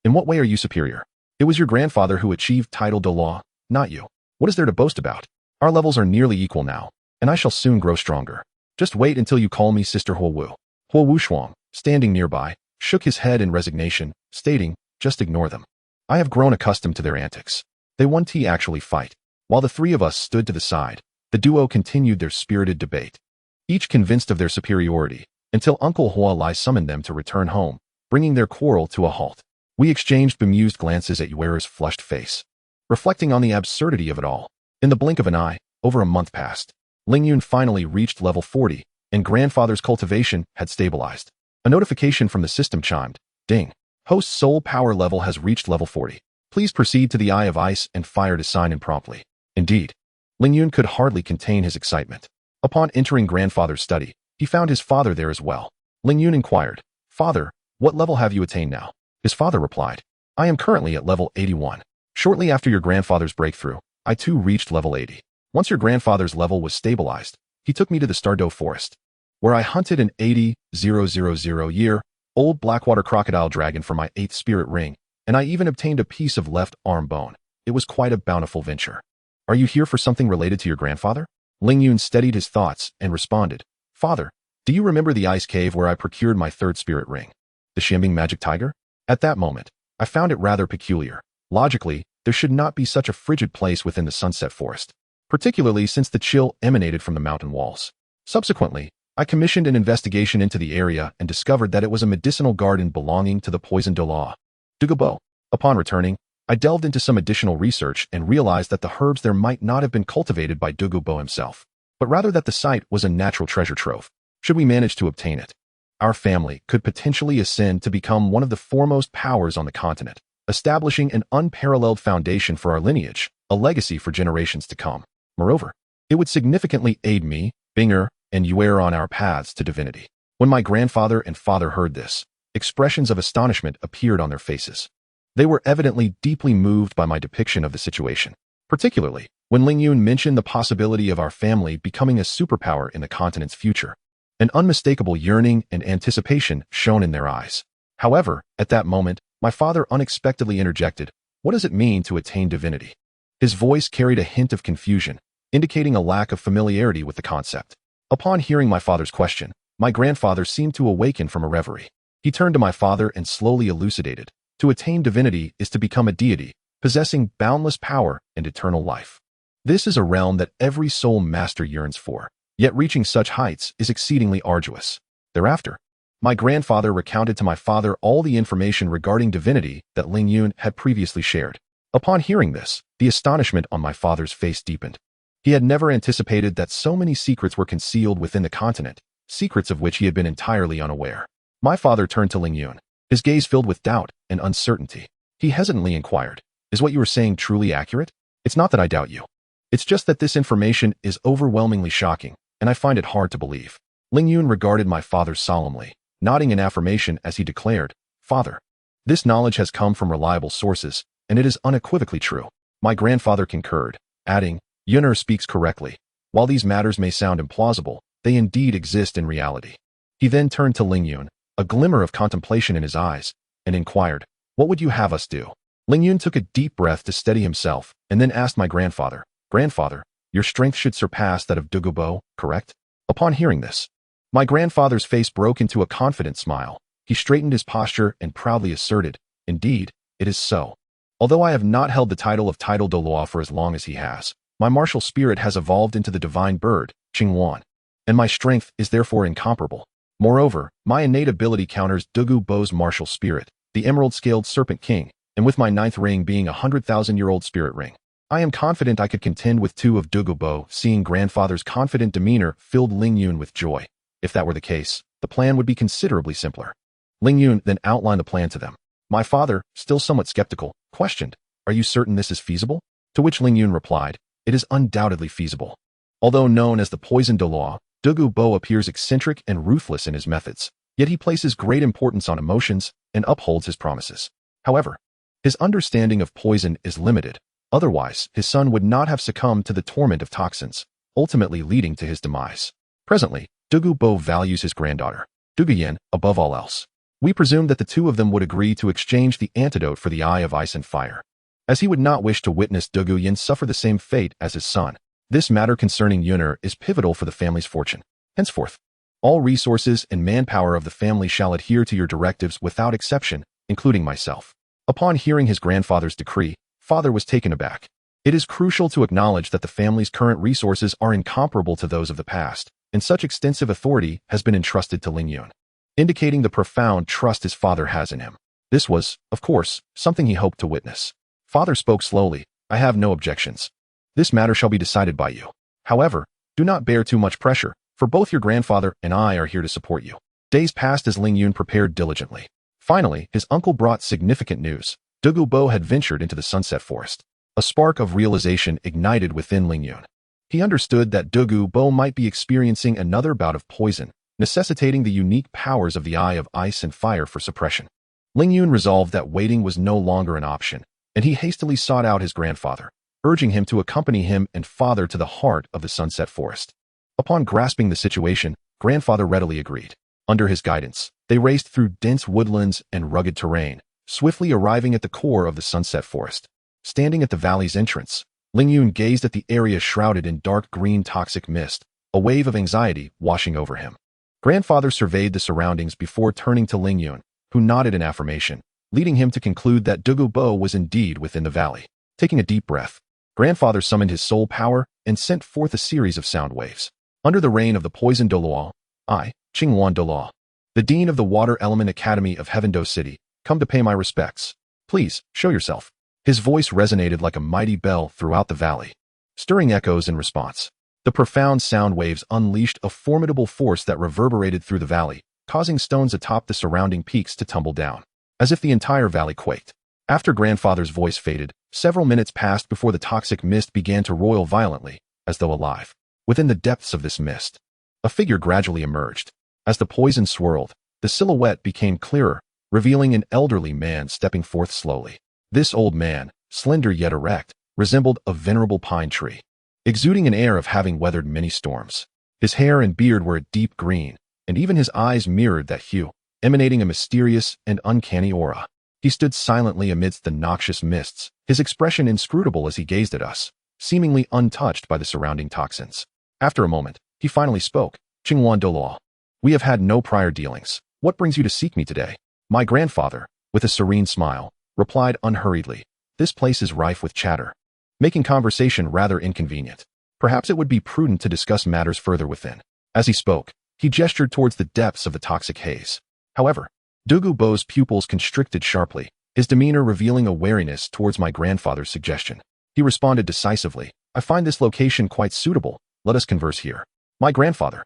"In what way are you superior? It was your grandfather who achieved title Douluo, not you. What is there to boast about? Our levels are nearly equal now, and I shall soon grow stronger. Just wait until you call me Sister Huo Wu." Huo Wu Shuang, standing nearby, shook his head in resignation, stating, "Just ignore them. I have grown accustomed to their antics. They won't actually fight." While the three of us stood to the side, the duo continued their spirited debate, each convinced of their superiority, until Uncle Hua Lai summoned them to return home, bringing their quarrel to a halt. We exchanged bemused glances at Yuera's flushed face, reflecting on the absurdity of it all. In the blink of an eye, over a month passed. Lingyun finally reached level 40, and grandfather's cultivation had stabilized. A notification from the system chimed. Ding. Host's soul power level has reached level 40. Please proceed to the Eye of Ice and Fire to sign in promptly. Indeed, Lingyun could hardly contain his excitement. Upon entering grandfather's study, he found his father there as well. Lingyun inquired, "Father, what level have you attained now?" His father replied, "I am currently at level 81. Shortly after your grandfather's breakthrough, I too reached level 80. Once your grandfather's level was stabilized, he took me to the Stardow Forest, where I hunted an 80,000-year-old blackwater crocodile dragon for my 8th spirit ring, and I even obtained a piece of left arm bone. It was quite a bountiful venture." "Are you here for something related to your grandfather?" Lingyun steadied his thoughts and responded, "Father, do you remember the ice cave where I procured my 3rd spirit ring? The Qingping magic tiger?" At that moment, I found it rather peculiar. Logically, there should not be such a frigid place within the Sunset Forest, particularly since the chill emanated from the mountain walls. Subsequently, I commissioned an investigation into the area and discovered that it was a medicinal garden belonging to the poison Douluo. Dugubo. Upon returning, I delved into some additional research and realized that the herbs there might not have been cultivated by Dugubo himself, but rather that the site was a natural treasure trove. Should we manage to obtain it, our family could potentially ascend to become one of the foremost powers on the continent, establishing an unparalleled foundation for our lineage, a legacy for generations to come. Moreover, it would significantly aid me, Bing'er, and Yuera on our paths to divinity. When my grandfather and father heard this, expressions of astonishment appeared on their faces. They were evidently deeply moved by my depiction of the situation, particularly when Lingyun mentioned the possibility of our family becoming a superpower in the continent's future. An unmistakable yearning and anticipation shone in their eyes. However, at that moment, my father unexpectedly interjected, "What does it mean to attain divinity?" His voice carried a hint of confusion, indicating a lack of familiarity with the concept. Upon hearing my father's question, my grandfather seemed to awaken from a reverie. He turned to my father and slowly elucidated, "To attain divinity is to become a deity, possessing boundless power and eternal life. This is a realm that every soul master yearns for. Yet reaching such heights is exceedingly arduous." Thereafter, my grandfather recounted to my father all the information regarding divinity that Lingyun had previously shared. Upon hearing this, the astonishment on my father's face deepened. He had never anticipated that so many secrets were concealed within the continent, secrets of which he had been entirely unaware. My father turned to Lingyun, his gaze filled with doubt and uncertainty. He hesitantly inquired, "Is what you are saying truly accurate?" "It's not that I doubt you. It's just that this information is overwhelmingly shocking, and I find it hard to believe." Lingyun regarded my father solemnly, nodding in affirmation as he declared, "Father, this knowledge has come from reliable sources, and it is unequivocally true." My grandfather concurred, adding, "Yun'er speaks correctly. While these matters may sound implausible, they indeed exist in reality." He then turned to Lingyun, a glimmer of contemplation in his eyes, and inquired, "What would you have us do?" Lingyun took a deep breath to steady himself, and then asked my grandfather, "Grandfather, your strength should surpass that of Dugubo, correct?" Upon hearing this, my grandfather's face broke into a confident smile. He straightened his posture and proudly asserted, "Indeed, it is so. Although I have not held the title of Title Douluo for as long as he has, my martial spirit has evolved into the divine bird, Qingwan, and my strength is therefore incomparable. Moreover, my innate ability counters Dugubo's martial spirit, the emerald-scaled Serpent King, and with my 9th ring being a 100,000-year-old spirit ring, I am confident I could contend with 2 of Dugubo." Seeing grandfather's confident demeanor filled Lingyun with joy. If that were the case, the plan would be considerably simpler. Ling Yun then outlined the plan to them. My father, still somewhat skeptical, questioned, "Are you certain this is feasible?" To which Ling Yun replied, "It is undoubtedly feasible." Although known as the Poison Douluo, Douluo Bo appears eccentric and ruthless in his methods, yet he places great importance on emotions and upholds his promises. However, his understanding of poison is limited. Otherwise, his son would not have succumbed to the torment of toxins, ultimately leading to his demise. Presently, Douluo Bo values his granddaughter, Douluo Yin, above all else. We presume that the two of them would agree to exchange the antidote for the Eye of Ice and Fire, as he would not wish to witness Douluo Yin suffer the same fate as his son. This matter concerning Yuner is pivotal for the family's fortune. Henceforth, all resources and manpower of the family shall adhere to your directives without exception, including myself. Upon hearing his grandfather's decree, father was taken aback. It is crucial to acknowledge that the family's current resources are incomparable to those of the past, and such extensive authority has been entrusted to Ling Yun, indicating the profound trust his father has in him. This was, of course, something he hoped to witness. Father spoke slowly, "I have no objections. This matter shall be decided by you. However, do not bear too much pressure, for both your grandfather and I are here to support you." Days passed as Ling Yun prepared diligently. Finally, his uncle brought significant news. Douluo Bo had ventured into the Sunset Forest. A spark of realization ignited within Ling Yun. He understood that Douluo Bo might be experiencing another bout of poison, necessitating the unique powers of the Eye of Ice and Fire for suppression. Ling Yun resolved that waiting was no longer an option, and he hastily sought out his grandfather, urging him to accompany him and father to the heart of the Sunset Forest. Upon grasping the situation, grandfather readily agreed. Under his guidance, they raced through dense woodlands and rugged terrain, swiftly arriving at the core of the Sunset Forest. Standing at the valley's entrance, Ling Yun gazed at the area shrouded in dark green toxic mist, a wave of anxiety washing over him. Grandfather surveyed the surroundings before turning to Ling Yun, who nodded in affirmation, leading him to conclude that Douluo Bo was indeed within the valley. Taking a deep breath, grandfather summoned his soul power and sent forth a series of sound waves. Under the reign of the Poison Douluo, I, Qingping Douluo, the Dean of the Water Element Academy of Heavendo City, come to pay my respects. Please, show yourself. His voice resonated like a mighty bell throughout the valley, stirring echoes in response. The profound sound waves unleashed a formidable force that reverberated through the valley, causing stones atop the surrounding peaks to tumble down, as if the entire valley quaked. After grandfather's voice faded, several minutes passed before the toxic mist began to roil violently, as though alive. Within the depths of this mist, a figure gradually emerged. As the poison swirled, the silhouette became clearer, revealing an elderly man stepping forth slowly. This old man, slender yet erect, resembled a venerable pine tree, exuding an air of having weathered many storms. His hair and beard were a deep green, and even his eyes mirrored that hue, emanating a mysterious and uncanny aura. He stood silently amidst the noxious mists, his expression inscrutable as he gazed at us, seemingly untouched by the surrounding toxins. After a moment, he finally spoke. "Qingping Douluo, we have had no prior dealings. What brings you to seek me today?" My grandfather, with a serene smile, replied unhurriedly, "This place is rife with chatter, making conversation rather inconvenient. Perhaps it would be prudent to discuss matters further within." As he spoke, he gestured towards the depths of the toxic haze. However, Douluo Bo's pupils constricted sharply, his demeanor revealing a wariness towards my grandfather's suggestion. He responded decisively, "I find this location quite suitable. Let us converse here." My grandfather,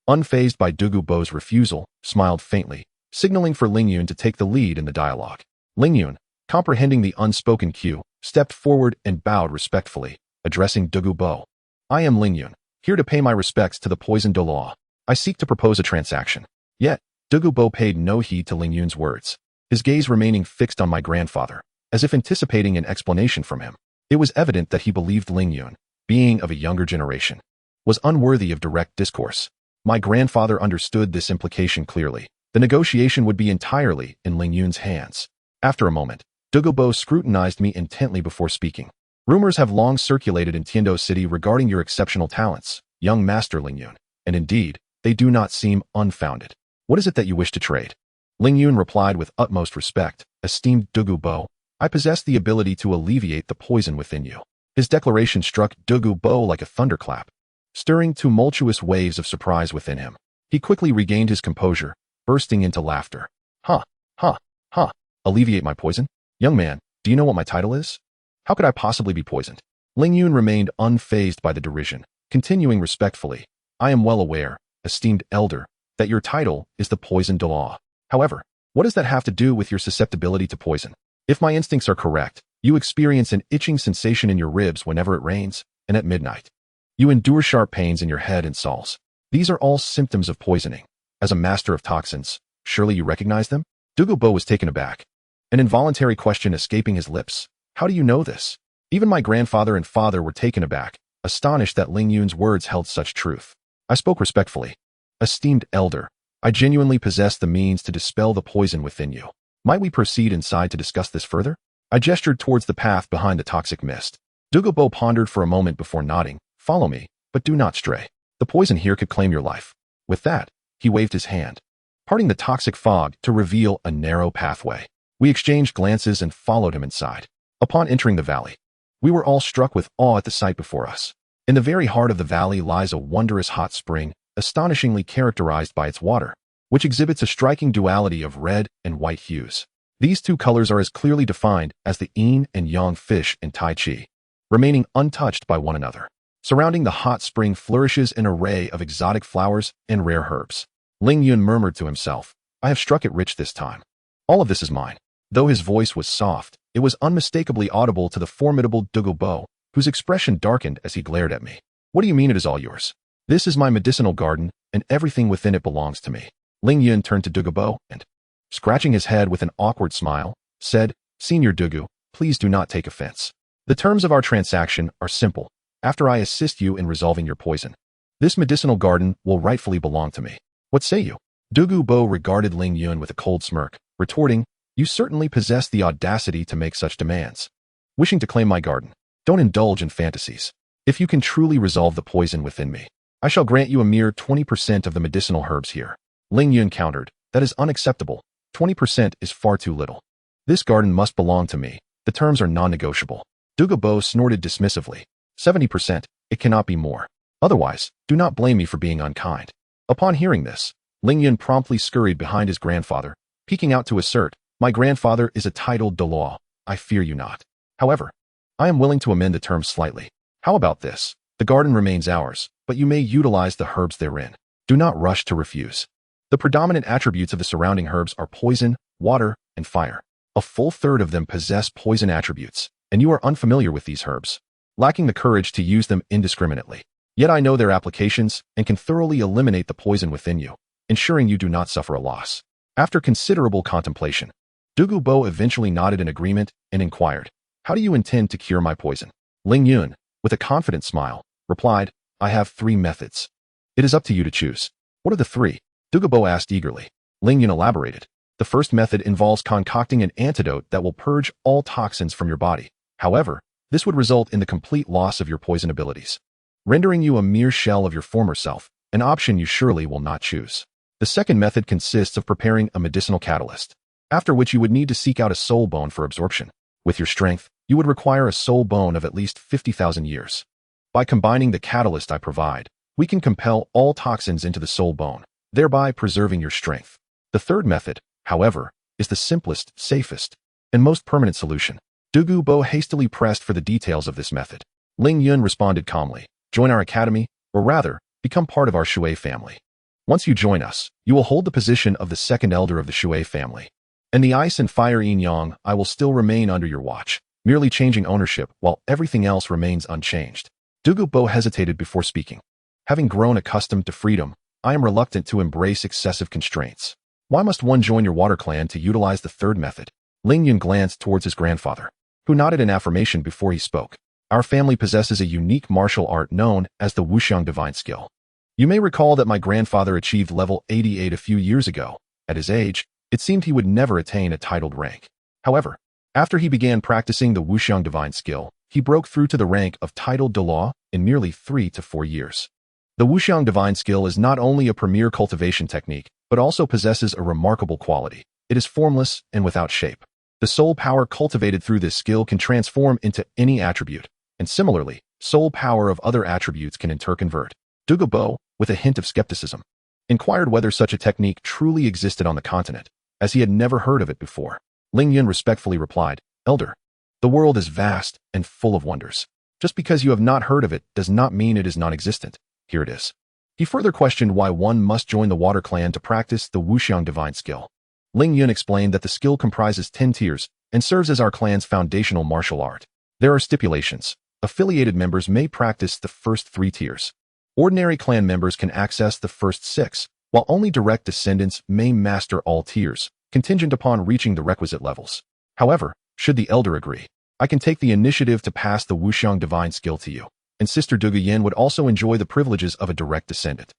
unfazed by Douluo Bo's refusal, smiled faintly, signaling for Ling Yun to take the lead in the dialogue. Ling Yun, comprehending the unspoken cue, stepped forward and bowed respectfully, addressing Douluo Bo. "I am Ling Yun, here to pay my respects to the Poison Douluo. I seek to propose a transaction." Yet, Douluo Bo paid no heed to Ling Yun's words, his gaze remaining fixed on my grandfather, as if anticipating an explanation from him. It was evident that he believed Ling Yun, being of a younger generation, was unworthy of direct discourse. My grandfather understood this implication clearly. The negotiation would be entirely in Ling Yun's hands. After a moment, Douluo Bo scrutinized me intently before speaking. "Rumors have long circulated in Tiando City regarding your exceptional talents, young Master Ling Yun, and indeed, they do not seem unfounded. What is it that you wish to trade?" Ling Yun replied with utmost respect, "Esteemed Douluo Bo, I possess the ability to alleviate the poison within you." His declaration struck Douluo Bo like a thunderclap, stirring tumultuous waves of surprise within him. He quickly regained his composure, bursting into laughter. "Ha, ha, ha, alleviate my poison? Young man, do you know what my title is? How could I possibly be poisoned?" Ling Yun remained unfazed by the derision, continuing respectfully, "I am well aware, esteemed elder, that your title is the Poison Douluo. However, What does that have to do with your susceptibility to poison? If my instincts are correct, you experience an itching sensation in your ribs whenever it rains, and at midnight. You endure sharp pains in your head and soles. These are all symptoms of poisoning. As a master of toxins, surely you recognize them? Douluo was taken aback, an involuntary question escaping his lips. How do you know this? Even my grandfather and father were taken aback, astonished that Ling Yun's words held such truth. I spoke respectfully. Esteemed elder, I genuinely possess the means to dispel the poison within you. Might we proceed inside to discuss this further? I gestured towards the path behind the toxic mist. Douluo pondered for a moment before nodding. Follow me, but do not stray. The poison here could claim your life. With that, he waved his hand, parting the toxic fog to reveal a narrow pathway. We exchanged glances and followed him inside. Upon entering the valley, we were all struck with awe at the sight before us. In the very heart of the valley lies a wondrous hot spring, astonishingly characterized by its water, which exhibits a striking duality of red and white hues. These two colors are as clearly defined as the yin and yang fish in Tai Chi, remaining untouched by one another. Surrounding the hot spring flourishes an array of exotic flowers and rare herbs. Ling Yun murmured to himself, I have struck it rich this time. All of this is mine. Though his voice was soft, it was unmistakably audible to the formidable Douluo, whose expression darkened as he glared at me. What do you mean it is all yours? This is my medicinal garden, and everything within it belongs to me. Ling Yun turned to Douluo and, scratching his head with an awkward smile, said, Senior Douluo, please do not take offense. The terms of our transaction are simple. After I assist you in resolving your poison, this medicinal garden will rightfully belong to me. What say you? Douluo regarded Ling Yun with a cold smirk, retorting, You certainly possess the audacity to make such demands. Wishing to claim my garden, don't indulge in fantasies. If you can truly resolve the poison within me, I shall grant you a mere 20% of the medicinal herbs here. Ling Yun countered, That is unacceptable. 20% is far too little. This garden must belong to me. The terms are non-negotiable. Douluo snorted dismissively. 70%, it cannot be more. Otherwise, do not blame me for being unkind. Upon hearing this, Ling Yun promptly scurried behind his grandfather, peeking out to assert, My grandfather is a titled Douluo. I fear you not. However, I am willing to amend the terms slightly. How about this? The garden remains ours, but you may utilize the herbs therein. Do not rush to refuse. The predominant attributes of the surrounding herbs are poison, water, and fire. A full third of them possess poison attributes, and you are unfamiliar with these herbs, lacking the courage to use them indiscriminately. Yet I know their applications and can thoroughly eliminate the poison within you, ensuring you do not suffer a loss. After considerable contemplation, Douluo eventually nodded in agreement and inquired, How do you intend to cure my poison? Ling Yun, with a confident smile, replied, I have 3 methods. It is up to you to choose. What are the 3? Douluo asked eagerly. Ling Yun elaborated. The first method involves concocting an antidote that will purge all toxins from your body. However, this would result in the complete loss of your poison abilities, rendering you a mere shell of your former self, an option you surely will not choose. The second method consists of preparing a medicinal catalyst, after which you would need to seek out a soul bone for absorption. With your strength, you would require a soul bone of at least 50,000 years. By combining the catalyst I provide, we can compel all toxins into the soul bone, thereby preserving your strength. The third method, however, is the simplest, safest, and most permanent solution. Douluo hastily pressed for the details of this method. Ling Yun responded calmly, Join our academy, or rather, become part of our Shui family. Once you join us, you will hold the position of the second elder of the Shui family. And the ice and fire yin-yang, I will still remain under your watch, merely changing ownership while everything else remains unchanged. Douluo hesitated before speaking. Having grown accustomed to freedom, I am reluctant to embrace excessive constraints. Why must one join your water clan to utilize the third method? Ling Yun glanced towards his grandfather, who nodded in affirmation before he spoke. Our family possesses a unique martial art known as the Wuxiang Divine Skill. You may recall that my grandfather achieved level 88 a few years ago. At his age, it seemed he would never attain a titled rank. However, after he began practicing the Wuxiang Divine Skill, he broke through to the rank of titled Douluo in merely 3 to 4 years. The Wuxiang Divine Skill is not only a premier cultivation technique, but also possesses a remarkable quality. It is formless and without shape. The soul power cultivated through this skill can transform into any attribute, and similarly, soul power of other attributes can interconvert. Douluo, with a hint of skepticism, inquired whether such a technique truly existed on the continent, as he had never heard of it before. Ling Yun respectfully replied, Elder, the world is vast and full of wonders. Just because you have not heard of it does not mean it is non-existent. Here it is. He further questioned why one must join the Water Clan to practice the Wuxiang Divine Skill. Ling Yun explained that the skill comprises 10 tiers and serves as our clan's foundational martial art. There are stipulations. Affiliated members may practice the first 3 tiers. Ordinary clan members can access the first 6, while only direct descendants may master all tiers, contingent upon reaching the requisite levels. However, should the elder agree, I can take the initiative to pass the Wuxiang divine skill to you, and Sister Dugu Yin would also enjoy the privileges of a direct descendant.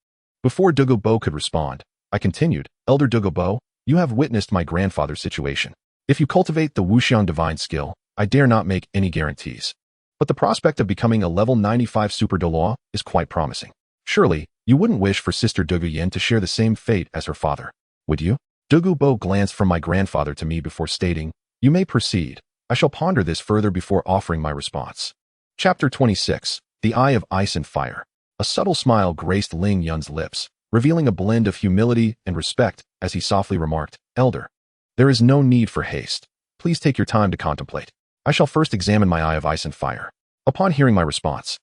Before Dugu Bo could respond, I continued, Elder Dugu Bo, you have witnessed my grandfather's situation. If you cultivate the Wuxiang divine skill, I dare not make any guarantees. But the prospect of becoming a level 95 Super Douluo is quite promising. Surely, you wouldn't wish for Sister Dugu Yin to share the same fate as her father, would you? Dugu Bo glanced from my grandfather to me before stating, You may proceed. I shall ponder this further before offering my response. Chapter 26. The Eye of Ice and Fire. A subtle smile graced Ling Yun's lips, revealing a blend of humility and respect as he softly remarked, Elder, there is no need for haste. Please take your time to contemplate. I shall first examine my Eye of Ice and Fire. Upon hearing my response,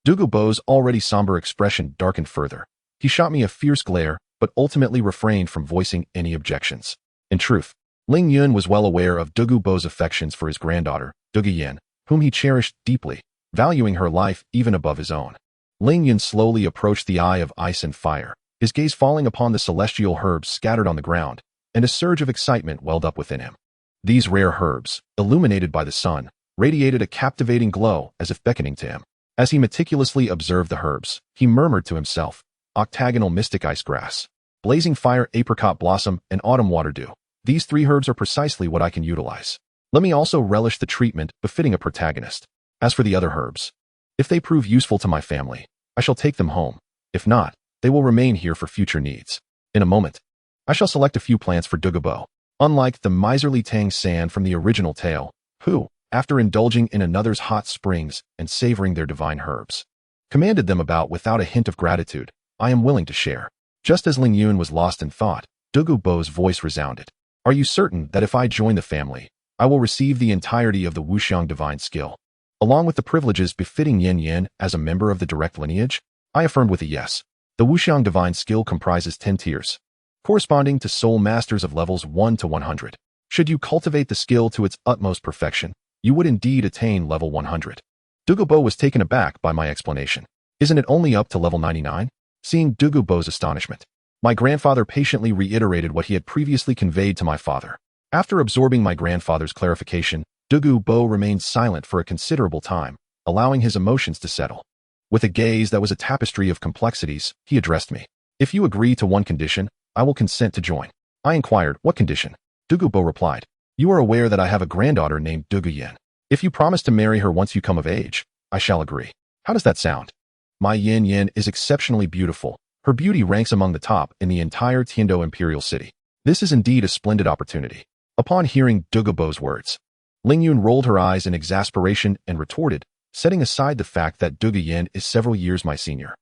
Dugu Bo's already somber expression darkened further. He shot me a fierce glare, but ultimately refrained from voicing any objections. In truth, Ling Yun was well aware of Dugu Bo's affections for his granddaughter, Dugu Yin, whom he cherished deeply, valuing her life even above his own. Ling Yun slowly approached the Eye of Ice and Fire, his gaze falling upon the celestial herbs scattered on the ground, and a surge of excitement welled up within him. These rare herbs, illuminated by the sun, radiated a captivating glow as if beckoning to him. As he meticulously observed the herbs, he murmured to himself, Octagonal Mystic Ice Grass, Blazing Fire Apricot Blossom, and Autumn Water Dew. These 3 herbs are precisely what I can utilize. Let me also relish the treatment befitting a protagonist. As for the other herbs, if they prove useful to my family, I shall take them home. If not, they will remain here for future needs. In a moment, I shall select a few plants for Dugu Bo. Unlike the miserly Tang San from the original tale, who, after indulging in another's hot springs and savoring their divine herbs, commanded them about without a hint of gratitude, I am willing to share. Just as Ling Yun was lost in thought, Dugu Bo's voice resounded. Are you certain that if I join the family, I will receive the entirety of the Wuxiang divine skill, along with the privileges befitting Yin Yin as a member of the direct lineage? I affirmed with a yes. The Wuxiang divine skill comprises 10 tiers, corresponding to soul masters of levels 1 to 100. Should you cultivate the skill to its utmost perfection, you would indeed attain level 100. Dugu Bo was taken aback by my explanation. Isn't it only up to level 99? Seeing Dugu Bo's astonishment, my grandfather patiently reiterated what he had previously conveyed to my father. After absorbing my grandfather's clarification, Dugu Bo remained silent for a considerable time, allowing his emotions to settle. With a gaze that was a tapestry of complexities, he addressed me. If you agree to one condition, I will consent to join. I inquired, what condition? Dugu Bo replied, You are aware that I have a granddaughter named Dugu Yin. If you promise to marry her once you come of age, I shall agree. How does that sound? My Yin Yin is exceptionally beautiful. Her beauty ranks among the top in the entire Tiando Imperial City. This is indeed a splendid opportunity. Upon hearing Dugu Bo's words, Ling Yun rolled her eyes in exasperation and retorted, setting aside the fact that Dugu Yin is several years my senior.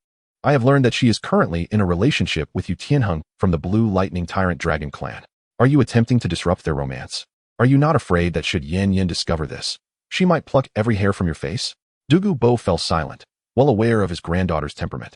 I have learned that she is currently in a relationship with Yu Tianheng from the Blue Lightning Tyrant Dragon clan. Are you attempting to disrupt their romance? Are you not afraid that should Yin Yin discover this, she might pluck every hair from your face? Dugu Bo fell silent, well aware of his granddaughter's temperament.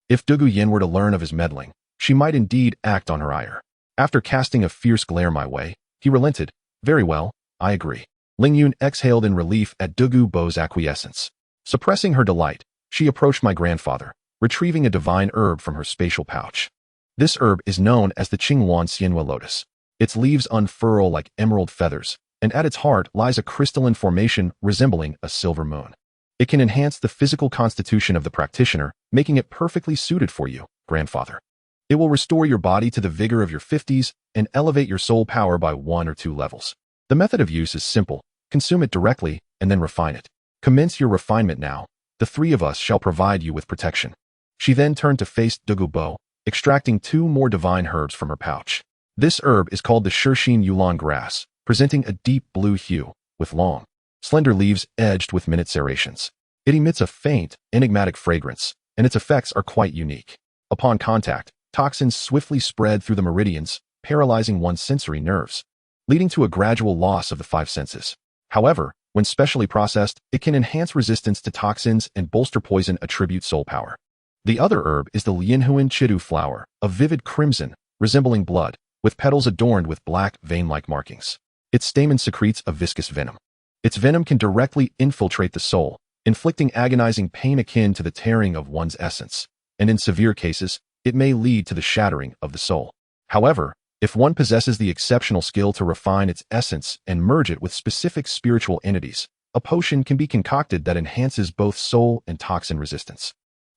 If Dugu Yin were to learn of his meddling, she might indeed act on her ire. After casting a fierce glare my way, he relented. Very well, I agree. Ling Yun exhaled in relief at Dugu Bo's acquiescence. Suppressing her delight, she approached my grandfather, retrieving a divine herb from her spatial pouch. This herb is known as the Qingwan Xianhua lotus. Its leaves unfurl like emerald feathers, and at its heart lies a crystalline formation resembling a silver moon. It can enhance the physical constitution of the practitioner, making it perfectly suited for you, grandfather. It will restore your body to the vigor of your 50s and elevate your soul power by 1 or 2 levels. The method of use is simple. Consume it directly and then refine it. Commence your refinement now. The 3 of us shall provide you with protection. She then turned to face Dugu Bo, extracting 2 more divine herbs from her pouch. This herb is called the Shirxin Yulon grass, presenting a deep blue hue, with long, slender leaves edged with minute serrations. It emits a faint, enigmatic fragrance, and its effects are quite unique. Upon contact, toxins swiftly spread through the meridians, paralyzing one's sensory nerves, leading to a gradual loss of the 5 senses. However, when specially processed, it can enhance resistance to toxins and bolster poison attribute soul power. The other herb is the Lianhuan Chidu flower, a vivid crimson, resembling blood, with petals adorned with black, vein-like markings. Its stamen secretes a viscous venom. Its venom can directly infiltrate the soul, inflicting agonizing pain akin to the tearing of one's essence, and in severe cases, it may lead to the shattering of the soul. However, if one possesses the exceptional skill to refine its essence and merge it with specific spiritual entities, a potion can be concocted that enhances both soul and toxin resistance.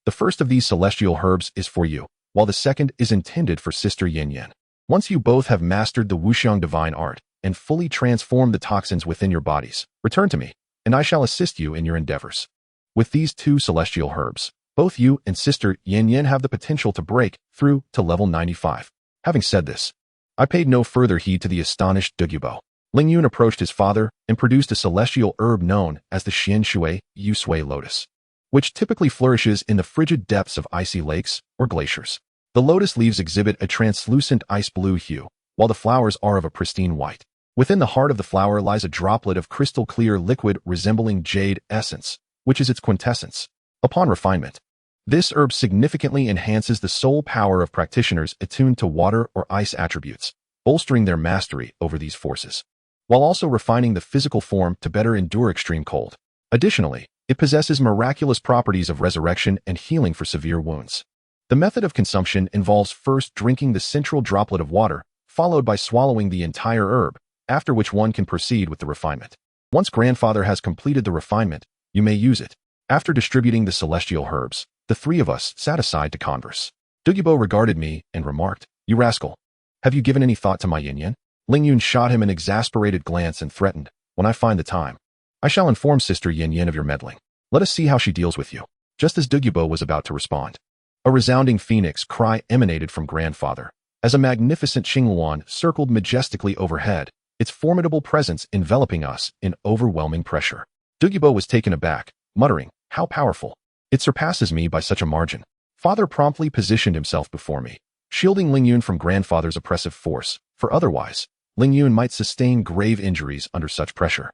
The first of these celestial herbs is for you, while the second is intended for Sister Yin Yin. Once you both have mastered the Wuxiang Divine Art and fully transformed the toxins within your bodies, return to me, and I shall assist you in your endeavors. With these two celestial herbs, both you and Sister Yin Yin have the potential to break through to level 95. Having said this, I paid no further heed to the astonished Douluo. Ling Yun approached his father and produced a celestial herb known as the Xian Shui Yu Sui Lotus, which typically flourishes in the frigid depths of icy lakes or glaciers. The lotus leaves exhibit a translucent ice blue hue, while the flowers are of a pristine white. Within the heart of the flower lies a droplet of crystal clear liquid resembling jade essence, which is its quintessence. Upon refinement, this herb significantly enhances the soul power of practitioners attuned to water or ice attributes, bolstering their mastery over these forces, while also refining the physical form to better endure extreme cold. Additionally, it possesses miraculous properties of resurrection and healing for severe wounds. The method of consumption involves first drinking the central droplet of water, followed by swallowing the entire herb, after which one can proceed with the refinement. Once grandfather has completed the refinement, you may use it. After distributing the celestial herbs, the three of us sat aside to converse. Douluo regarded me and remarked, "You rascal. Have you given any thought to my Yin Yin?" Ling Yun shot him an exasperated glance and threatened, "When I find the time, I shall inform Sister Yin Yin of your meddling. Let us see how she deals with you." Just as Douluo was about to respond, a resounding phoenix cry emanated from grandfather, as a magnificent Qingluan circled majestically overhead, its formidable presence enveloping us in overwhelming pressure. Douluo was taken aback, muttering, "How powerful! It surpasses me by such a margin." Father promptly positioned himself before me, shielding Ling Yun from grandfather's oppressive force, for otherwise, Ling Yun might sustain grave injuries under such pressure.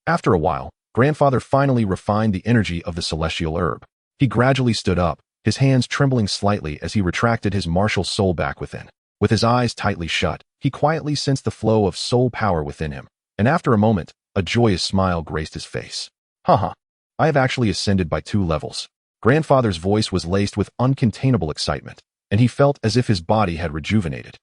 After a while, grandfather finally refined the energy of the celestial herb. He gradually stood up, his hands trembling slightly as he retracted his martial soul back within. With his eyes tightly shut, he quietly sensed the flow of soul power within him, and after a moment, a joyous smile graced his face. Haha, I have actually ascended by 2 levels. Grandfather's voice was laced with uncontainable excitement, and he felt as if his body had rejuvenated,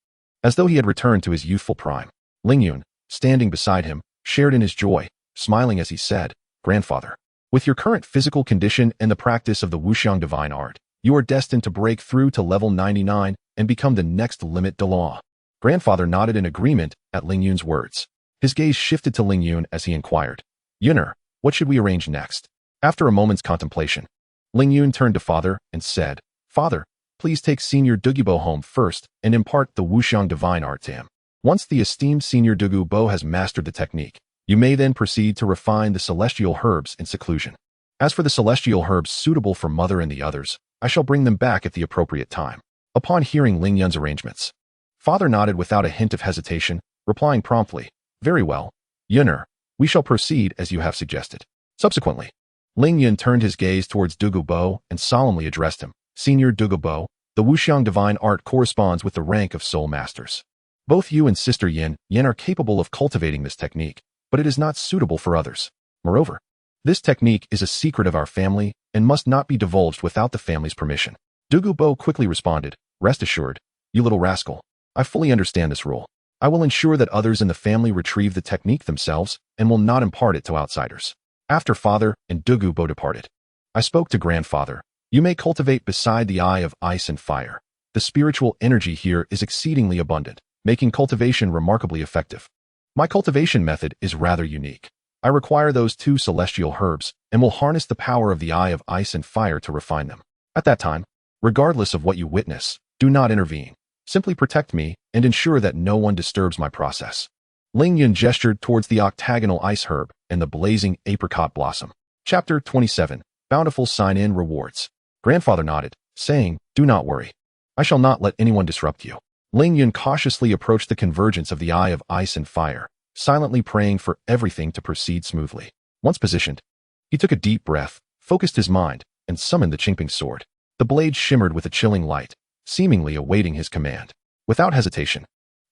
as though he had returned to his youthful prime. Ling Yun, standing beside him, shared in his joy, smiling as he said, "Grandfather, with your current physical condition and the practice of the Wuxiang Divine Art, you are destined to break through to level 99 and become the next limit de law." Grandfather nodded in agreement at Ling Yun's words. His gaze shifted to Ling Yun as he inquired, "Yunner, what should we arrange next?" After a moment's contemplation, Ling Yun turned to father and said, "Father, please take Senior Douluo home first and impart the Wuxiang Divine Art to him. Once the esteemed Senior Douluo has mastered the technique, you may then proceed to refine the celestial herbs in seclusion. As for the celestial herbs suitable for mother and the others, I shall bring them back at the appropriate time." Upon hearing Ling Yun's arrangements, father nodded without a hint of hesitation, replying promptly, "Very well, Yunner, we shall proceed as you have suggested." Subsequently, Ling Yun turned his gaze towards Douluo and solemnly addressed him, "Senior Douluo, the Wuxiang Divine Art corresponds with the rank of Soul Masters. Both you and Sister Yin Yin are capable of cultivating this technique, but it is not suitable for others. Moreover, this technique is a secret of our family and must not be divulged without the family's permission." Douluo quickly responded, "Rest assured, you little rascal. I fully understand this rule. I will ensure that others in the family retrieve the technique themselves and will not impart it to outsiders." After father and Douluo departed, I spoke to grandfather. "You may cultivate beside the eye of ice and fire. The spiritual energy here is exceedingly abundant, making cultivation remarkably effective. My cultivation method is rather unique. I require those 2 celestial herbs and will harness the power of the eye of ice and fire to refine them. At that time, regardless of what you witness, do not intervene. Simply protect me and ensure that no one disturbs my process." Ling Yun gestured towards the octagonal ice herb and the blazing apricot blossom. Chapter 27, Bountiful Sign-In Rewards. Grandfather nodded, saying, "Do not worry. I shall not let anyone disrupt you." Ling Yun cautiously approached the convergence of the eye of ice and fire, silently praying for everything to proceed smoothly. Once positioned, he took a deep breath, focused his mind, and summoned the Qingping sword. The blade shimmered with a chilling light, seemingly awaiting his command. Without hesitation,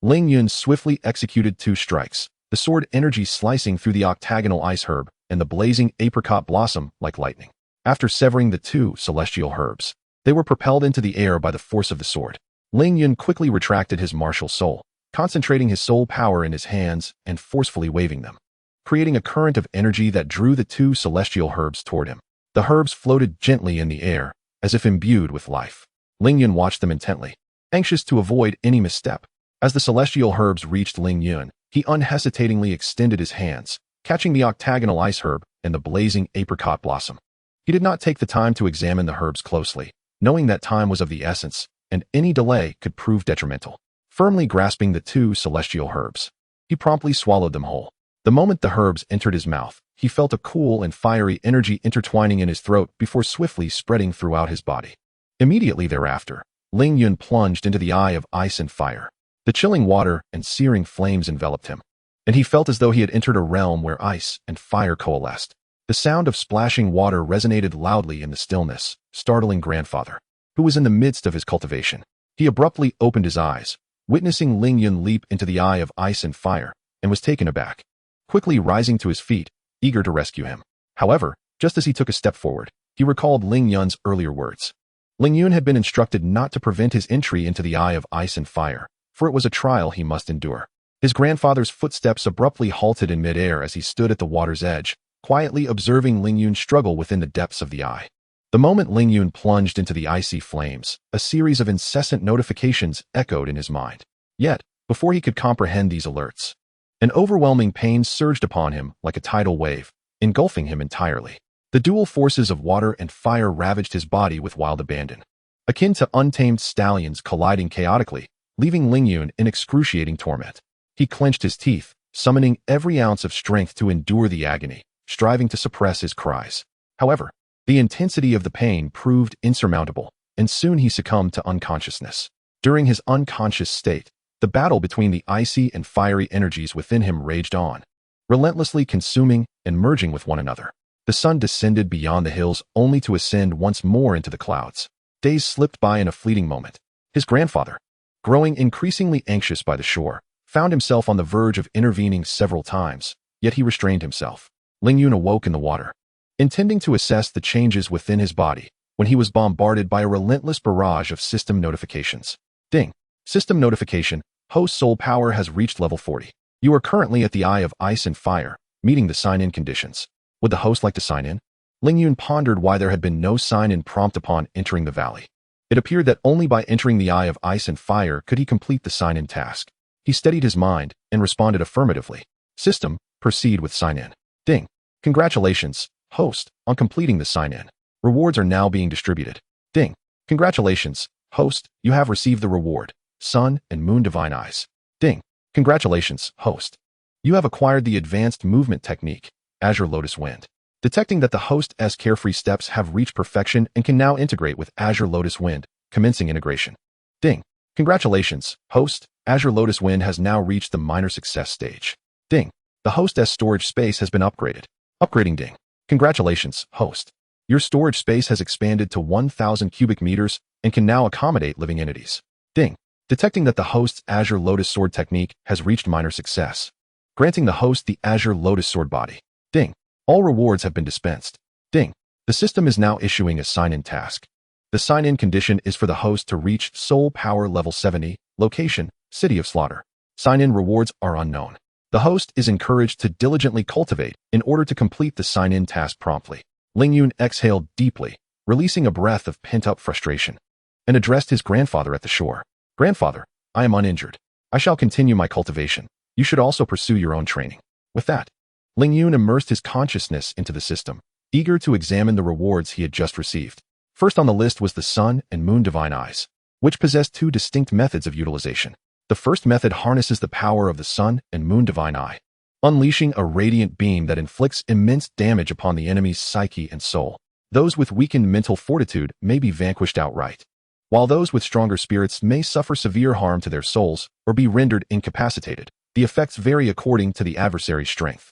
Ling Yun swiftly executed 2 strikes, the sword energy slicing through the octagonal ice herb and the blazing apricot blossom like lightning. After severing the 2 celestial herbs, they were propelled into the air by the force of the sword. Ling Yun quickly retracted his martial soul, concentrating his soul power in his hands and forcefully waving them, creating a current of energy that drew the 2 celestial herbs toward him. The herbs floated gently in the air, as if imbued with life. Ling Yun watched them intently, anxious to avoid any misstep. As the celestial herbs reached Ling Yun, he unhesitatingly extended his hands, catching the octagonal ice herb and the blazing apricot blossom. He did not take the time to examine the herbs closely, knowing that time was of the essence, and any delay could prove detrimental. Firmly grasping the 2 celestial herbs, he promptly swallowed them whole. The moment the herbs entered his mouth, he felt a cool and fiery energy intertwining in his throat before swiftly spreading throughout his body. Immediately thereafter, Ling Yun plunged into the eye of ice and fire. The chilling water and searing flames enveloped him, and he felt as though he had entered a realm where ice and fire coalesced. The sound of splashing water resonated loudly in the stillness, startling grandfather, who was in the midst of his cultivation. He abruptly opened his eyes, witnessing Ling Yun leap into the eye of ice and fire, and was taken aback, quickly rising to his feet, eager to rescue him. However, just as he took a step forward, he recalled Ling Yun's earlier words. Ling Yun had been instructed not to prevent his entry into the eye of ice and fire, for it was a trial he must endure. His grandfather's footsteps abruptly halted in midair as he stood at the water's edge, quietly observing Ling Yun struggle within the depths of the eye. The moment Ling Yun plunged into the icy flames, a series of incessant notifications echoed in his mind. Yet, before he could comprehend these alerts, an overwhelming pain surged upon him like a tidal wave, engulfing him entirely. The dual forces of water and fire ravaged his body with wild abandon, akin to untamed stallions colliding chaotically, leaving Ling Yun in excruciating torment. He clenched his teeth, summoning every ounce of strength to endure the agony, striving to suppress his cries. However, the intensity of the pain proved insurmountable, and soon he succumbed to unconsciousness. During his unconscious state, the battle between the icy and fiery energies within him raged on, relentlessly consuming and merging with one another. The sun descended beyond the hills only to ascend once more into the clouds. Days slipped by in a fleeting moment. His grandfather, growing increasingly anxious by the shore, found himself on the verge of intervening several times, yet he restrained himself. Ling Yun awoke in the water, intending to assess the changes within his body, when he was bombarded by a relentless barrage of system notifications. Ding. System notification. Host soul power has reached level 40. You are currently at the eye of ice and fire, meeting the sign-in conditions. Would the host like to sign in? Ling Yun pondered why there had been no sign-in prompt upon entering the valley. It appeared that only by entering the eye of ice and fire could he complete the sign-in task. He steadied his mind and responded affirmatively. System, proceed with sign-in. Ding. Congratulations, host, on completing the sign-in. Rewards are now being distributed. Ding. Congratulations, host, you have received the reward, Sun and Moon Divine Eyes. Ding. Congratulations, host. You have acquired the advanced movement technique, Azure Lotus Wind. Detecting that the host's carefree steps have reached perfection and can now integrate with Azure Lotus Wind, commencing integration. Ding. Congratulations, host. Azure Lotus Wind has now reached the minor success stage. Ding. The host's storage space has been upgraded. Upgrading. Ding. Congratulations, host. Your storage space has expanded to 1,000 cubic meters and can now accommodate living entities. Ding. Detecting that the host's Azure Lotus Sword technique has reached minor success, granting the host the Azure Lotus Sword body. Ding. All rewards have been dispensed. Ding. The system is now issuing a sign-in task. The sign-in condition is for the host to reach Soul Power Level 70, location, City of Slaughter. Sign-in rewards are unknown. The host is encouraged to diligently cultivate in order to complete the sign-in task promptly. Ling Yun exhaled deeply, releasing a breath of pent-up frustration, and addressed his grandfather at the shore. Grandfather, I am uninjured. I shall continue my cultivation. You should also pursue your own training. With that, Ling Yun immersed his consciousness into the system, eager to examine the rewards he had just received. First on the list was the Sun and Moon Divine Eyes, which possessed 2 distinct methods of utilization. The first method harnesses the power of the Sun and Moon Divine Eye, unleashing a radiant beam that inflicts immense damage upon the enemy's psyche and soul. Those with weakened mental fortitude may be vanquished outright, while those with stronger spirits may suffer severe harm to their souls or be rendered incapacitated. The effects vary according to the adversary's strength.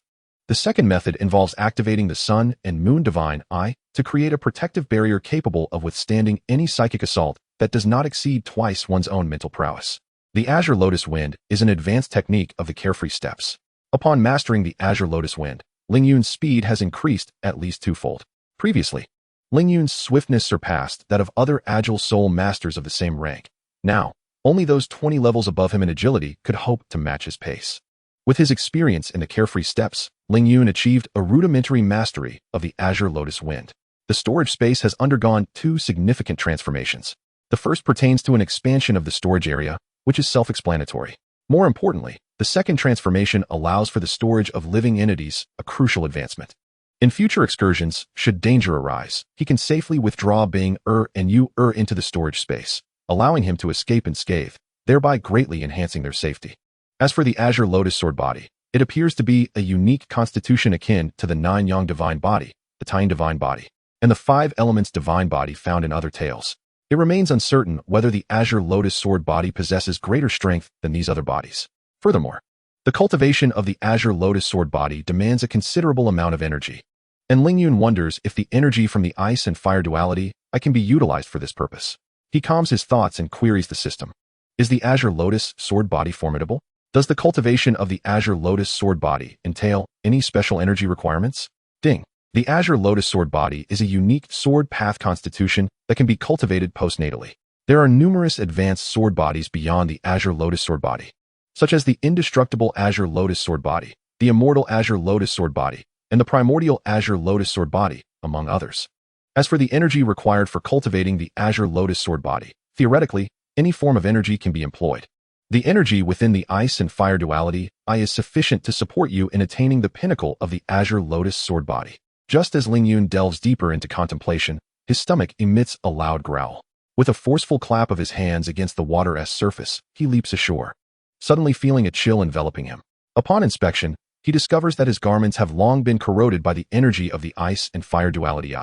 The second method involves activating the Sun and Moon Divine Eye to create a protective barrier capable of withstanding any psychic assault that does not exceed twice one's own mental prowess. The Azure Lotus Wind is an advanced technique of the carefree steps. Upon mastering the Azure Lotus Wind, Ling Yun's speed has increased at least twofold. Previously, Ling Yun's swiftness surpassed that of other agile soul masters of the same rank. Now, only those 20 levels above him in agility could hope to match his pace. With his experience in the carefree steps, Ling Yun achieved a rudimentary mastery of the Azure Lotus Wind. The storage space has undergone two significant transformations. The first pertains to an expansion of the storage area, which is self-explanatory. More importantly, the second transformation allows for the storage of living entities, a crucial advancement. In future excursions, should danger arise, he can safely withdraw Bing and Yu into the storage space, allowing him to escape unscathed, thereby greatly enhancing their safety. As for the Azure Lotus Sword Body, it appears to be a unique constitution akin to the 9-yang Divine Body, the Tine Divine Body, and the 5 Elements Divine Body found in other tales. It remains uncertain whether the Azure Lotus Sword Body possesses greater strength than these other bodies. Furthermore, the cultivation of the Azure Lotus Sword Body demands a considerable amount of energy, and Ling Yun wonders if the energy from the ice and fire duality can be utilized for this purpose. He calms his thoughts and queries the system. Is the Azure Lotus Sword Body formidable? Does the cultivation of the Azure Lotus Sword Body entail any special energy requirements? Ding. The Azure Lotus Sword Body is a unique sword path constitution that can be cultivated postnatally. There are numerous advanced sword bodies beyond the Azure Lotus Sword Body, such as the indestructible Azure Lotus Sword Body, the immortal Azure Lotus Sword Body, and the primordial Azure Lotus Sword Body, among others. As for the energy required for cultivating the Azure Lotus Sword Body, theoretically, any form of energy can be employed. The energy within the ice and fire duality is sufficient to support you in attaining the pinnacle of the Azure Lotus Sword Body. Just as Ling Yun delves deeper into contemplation, his stomach emits a loud growl. With a forceful clap of his hands against the water's surface, he leaps ashore, suddenly feeling a chill enveloping him. Upon inspection, he discovers that his garments have long been corroded by the energy of the ice and fire duality.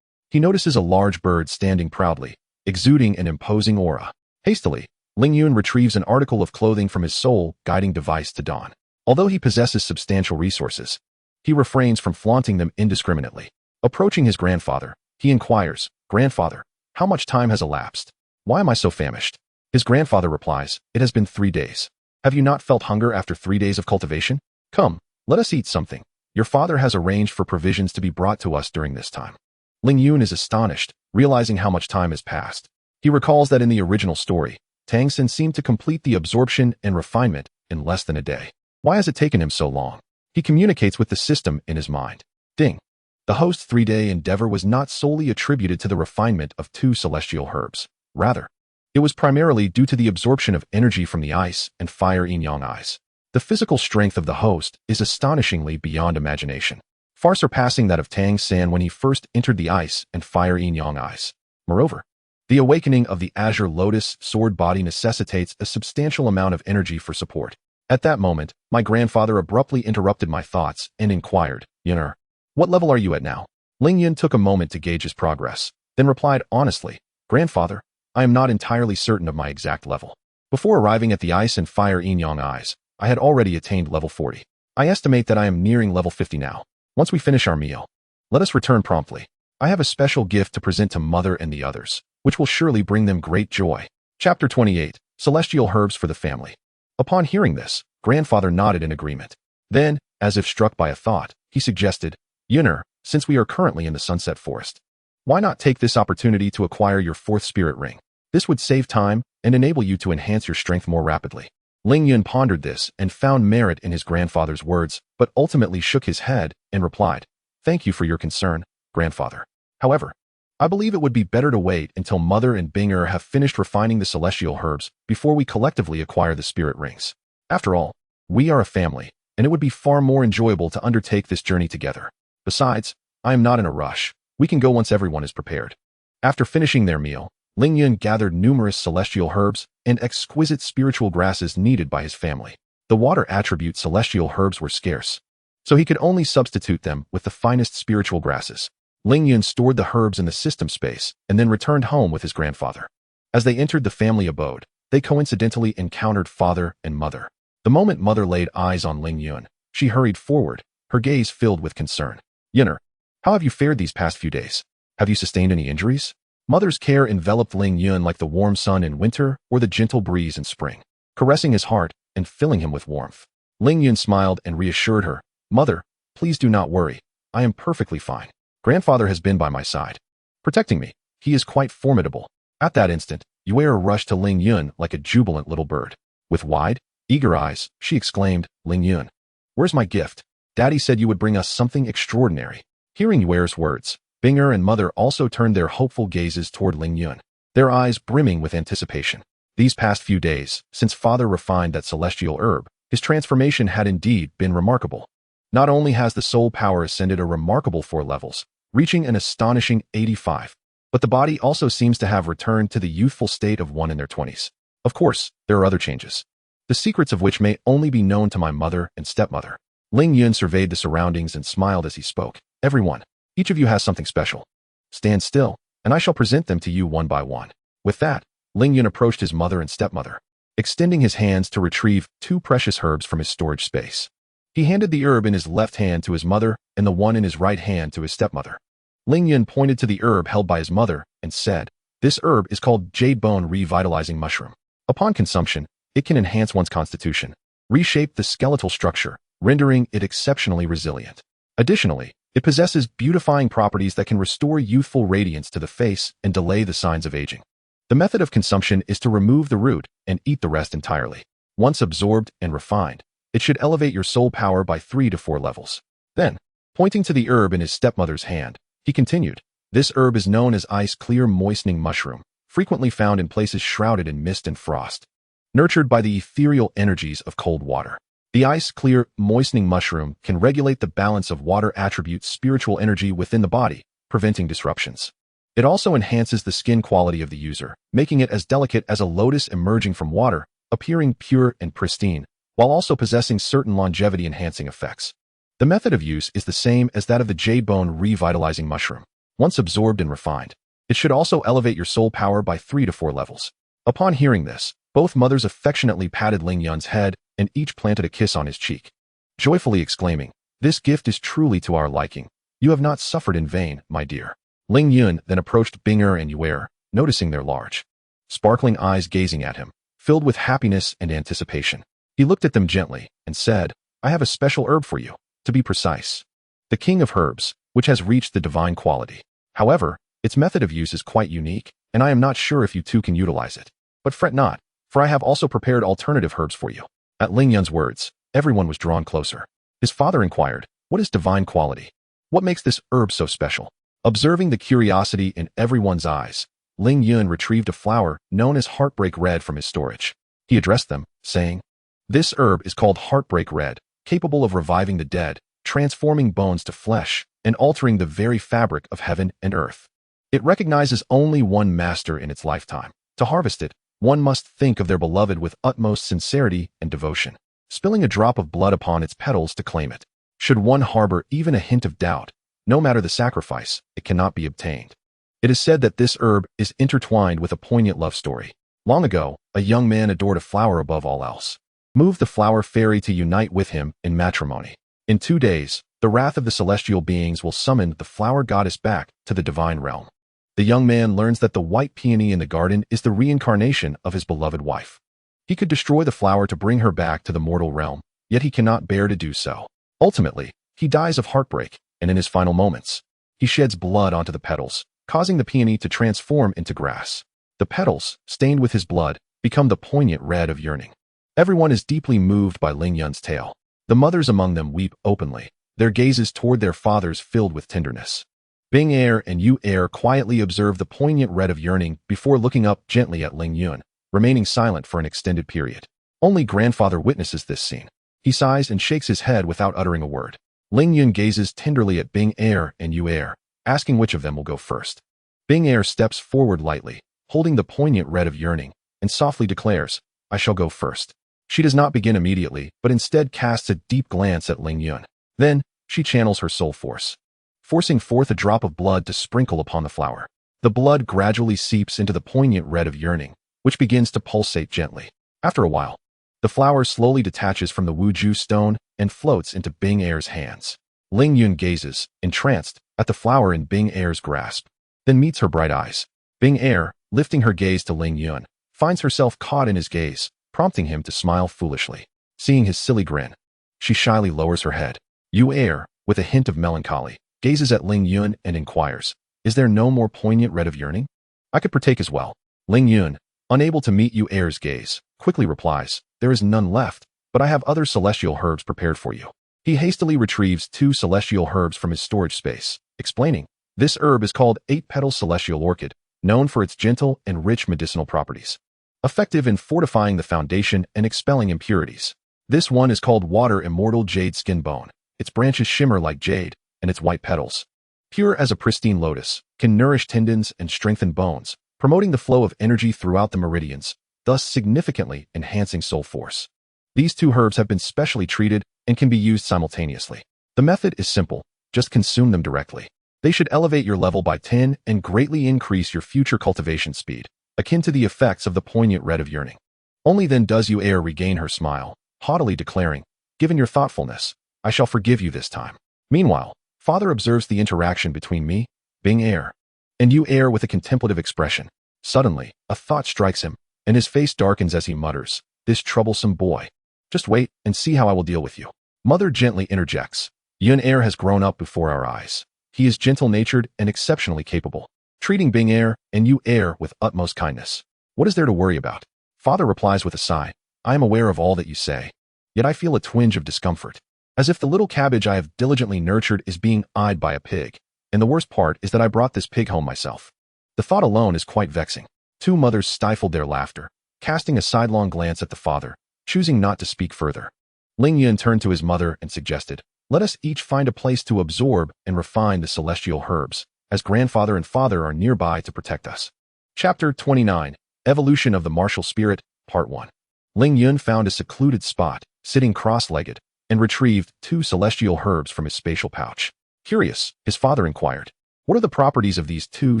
He notices a large bird standing proudly, exuding an imposing aura. Hastily, Ling Yun retrieves an article of clothing from his soul-guiding device to don. Although he possesses substantial resources, he refrains from flaunting them indiscriminately. Approaching his grandfather, he inquires, "Grandfather, how much time has elapsed? Why am I so famished?" His grandfather replies, "It has been 3 days. Have you not felt hunger after 3 days of cultivation? Come, let us eat something. Your father has arranged for provisions to be brought to us during this time." Ling Yun is astonished, realizing how much time has passed. He recalls that in the original story, Tang Xin seemed to complete the absorption and refinement in less than a day. Why has it taken him so long? He communicates with the system in his mind. Ding. The host's 3-day endeavor was not solely attributed to the refinement of 2 celestial herbs. Rather, it was primarily due to the absorption of energy from the ice and fire yin-yang eyes. The physical strength of the host is astonishingly beyond imagination, far surpassing that of Tang San when he first entered the ice and fire yin-yang eyes. Moreover, the awakening of the Azure Lotus Sword Body necessitates a substantial amount of energy for support. At that moment, my grandfather abruptly interrupted my thoughts and inquired, "Yun'er, what level are you at now?" Ling Yun took a moment to gauge his progress, then replied honestly, "Grandfather, I am not entirely certain of my exact level. Before arriving at the ice and fire yin-yang eyes, I had already attained level 40. I estimate that I am nearing level 50 now. Once we finish our meal, let us return promptly. I have a special gift to present to Mother and the others, which will surely bring them great joy." Chapter 28, Celestial Herbs for the Family. Upon hearing this, grandfather nodded in agreement. Then, as if struck by a thought, he suggested, "Yun'er, since we are currently in the Sunset Forest, why not take this opportunity to acquire your 4th spirit ring? This would save time and enable you to enhance your strength more rapidly." Ling Yun pondered this and found merit in his grandfather's words, but ultimately shook his head and replied, "Thank you for your concern, grandfather. However, I believe it would be better to wait until Mother and Binger have finished refining the celestial herbs before we collectively acquire the spirit rings. After all, we are a family, and it would be far more enjoyable to undertake this journey together. Besides, I am not in a rush. We can go once everyone is prepared." After finishing their meal, Ling Yun gathered numerous celestial herbs and exquisite spiritual grasses needed by his family. The water attribute celestial herbs were scarce, so he could only substitute them with the finest spiritual grasses. Ling Yun stored the herbs in the system space and then returned home with his grandfather. As they entered the family abode, they coincidentally encountered father and mother. The moment Mother laid eyes on Ling Yun, she hurried forward, her gaze filled with concern. "Yun'er, how have you fared these past few days? Have you sustained any injuries?" Mother's care enveloped Ling Yun like the warm sun in winter or the gentle breeze in spring. caressing his heart and filling him with warmth. Ling Yun smiled and reassured her, "Mother, please do not worry. I am perfectly fine. Grandfather has been by my side, protecting me. He is quite formidable." At that instant, Yuera rushed to Ling Yun like a jubilant little bird. With wide, eager eyes, she exclaimed, "Ling Yun, where's my gift? Daddy said you would bring us something extraordinary." Hearing Yuera's words, Bing'er and Mother also turned their hopeful gazes toward Ling Yun, their eyes brimming with anticipation. These past few days, since Father refined that celestial herb, his transformation had indeed been remarkable. Not only has the soul power ascended a remarkable 4 levels, reaching an astonishing 85, but the body also seems to have returned to the youthful state of one in their 20s. Of course, there are other changes, the secrets of which may only be known to my mother and stepmother. Ling Yun surveyed the surroundings and smiled as he spoke. "Everyone, each of you has something special. Stand still, and I shall present them to you one by one." With that, Ling Yun approached his mother and stepmother, extending his hands to retrieve 2 precious herbs from his storage space. He handed the herb in his left hand to his mother and the one in his right hand to his stepmother. Ling Yun pointed to the herb held by his mother and said, "This herb is called Jade Bone Revitalizing Mushroom. Upon consumption, it can enhance one's constitution, reshape the skeletal structure, rendering it exceptionally resilient. Additionally, it possesses beautifying properties that can restore youthful radiance to the face and delay the signs of aging. The method of consumption is to remove the root and eat the rest entirely. Once absorbed and refined, it should elevate your soul power by 3 to 4 levels." Then, pointing to the herb in his stepmother's hand, he continued, "This herb is known as Ice Clear Moistening Mushroom, frequently found in places shrouded in mist and frost, nurtured by the ethereal energies of cold water. The Ice Clear Moistening Mushroom can regulate the balance of water attributes' spiritual energy within the body, preventing disruptions. It also enhances the skin quality of the user, making it as delicate as a lotus emerging from water, appearing pure and pristine, while also possessing certain longevity-enhancing effects. The method of use is the same as that of the Jade Bone Revitalizing Mushroom. Once absorbed and refined, it should also elevate your soul power by 3 to 4 levels." Upon hearing this, both mothers affectionately patted Ling Yun's head and each planted a kiss on his cheek, joyfully exclaiming, "This gift is truly to our liking. You have not suffered in vain, my dear." Ling Yun then approached Bing'er and Yuera, noticing their large, sparkling eyes gazing at him, filled with happiness and anticipation. He looked at them gently and said, "I have a special herb for you, to be precise. The king of herbs, which has reached the divine quality. However, its method of use is quite unique, and I am not sure if you too can utilize it. But fret not, for I have also prepared alternative herbs for you." At Ling Yun's words, everyone was drawn closer. His father inquired, "What is divine quality? What makes this herb so special?" Observing the curiosity in everyone's eyes, Ling Yun retrieved a flower known as Heartbreak Red from his storage. He addressed them, saying, "This herb is called Heartbreak Red, capable of reviving the dead, transforming bones to flesh, and altering the very fabric of heaven and earth. It recognizes only one master in its lifetime. To harvest it, one must think of their beloved with utmost sincerity and devotion, spilling a drop of blood upon its petals to claim it. Should one harbor even a hint of doubt, no matter the sacrifice, it cannot be obtained." It is said that this herb is intertwined with a poignant love story. Long ago, a young man adored a flower above all else, moved the flower fairy to unite with him in matrimony. In 2 days, the wrath of the celestial beings will summon the flower goddess back to the divine realm. The young man learns that the white peony in the garden is the reincarnation of his beloved wife. He could destroy the flower to bring her back to the mortal realm, yet he cannot bear to do so. Ultimately, he dies of heartbreak, and in his final moments, he sheds blood onto the petals, causing the peony to transform into grass. The petals, stained with his blood, become the poignant red of yearning. Everyone is deeply moved by Ling Yun's tale. The mothers among them weep openly, their gazes toward their fathers filled with tenderness. Bing'er and Yuera quietly observe the poignant red of yearning before looking up gently at Ling Yun, remaining silent for an extended period. Only grandfather witnesses this scene. He sighs and shakes his head without uttering a word. Ling Yun gazes tenderly at Bing'er and Yuera, asking which of them will go first. Bing'er steps forward lightly, holding the poignant red of yearning, and softly declares, "I shall go first." She does not begin immediately, but instead casts a deep glance at Ling Yun. Then, she channels her soul force, forcing forth a drop of blood to sprinkle upon the flower. The blood gradually seeps into the poignant red of yearning, which begins to pulsate gently. After a while, the flower slowly detaches from the Wuju stone and floats into Bing'er's hands. Ling Yun gazes, entranced, at the flower in Bing'er's grasp, then meets her bright eyes. Bing'er, lifting her gaze to Ling Yun, finds herself caught in his gaze, prompting him to smile foolishly. Seeing his silly grin, she shyly lowers her head. Yu Er, with a hint of melancholy, gazes at Ling Yun and inquires, "Is there no more poignant red of yearning? I could partake as well." Ling Yun, unable to meet Yu Er's gaze, quickly replies, "There is none left, but I have other celestial herbs prepared for you." He hastily retrieves 2 celestial herbs from his storage space, explaining, "This herb is called 8-petal celestial orchid, known for its gentle and rich medicinal properties, effective in fortifying the foundation and expelling impurities. This one is called water immortal jade skin bone. Its branches shimmer like jade, and its white petals, pure as a pristine lotus, can nourish tendons and strengthen bones, promoting the flow of energy throughout the meridians, thus significantly enhancing soul force. These 2 herbs have been specially treated and can be used simultaneously. The method is simple, just consume them directly. They should elevate your level by 10 and greatly increase your future cultivation speed, akin to the effects of the poignant red of yearning." Only then does Yu Er regain her smile, haughtily declaring, "Given your thoughtfulness, I shall forgive you this time." Meanwhile, father observes the interaction between me, Bing Er, and Yu Er with a contemplative expression. Suddenly, a thought strikes him, and his face darkens as he mutters, "This troublesome boy. Just wait and see how I will deal with you." Mother gently interjects, "Yun Er has grown up before our eyes. He is gentle-natured and exceptionally capable, treating Bing Er and Yu Er with utmost kindness. What is there to worry about?" Father replies with a sigh, "I am aware of all that you say, yet I feel a twinge of discomfort, as if the little cabbage I have diligently nurtured is being eyed by a pig, and the worst part is that I brought this pig home myself." The thought alone is quite vexing. 2 mothers stifled their laughter, casting a sidelong glance at the father, choosing not to speak further. Ling Yun turned to his mother and suggested, "Let us each find a place to absorb and refine the celestial herbs, as grandfather and father are nearby to protect us." Chapter 29, Evolution of the Martial Spirit, Part 1. Ling Yun found a secluded spot, sitting cross-legged, and retrieved 2 celestial herbs from his spatial pouch. Curious, his father inquired, "What are the properties of these 2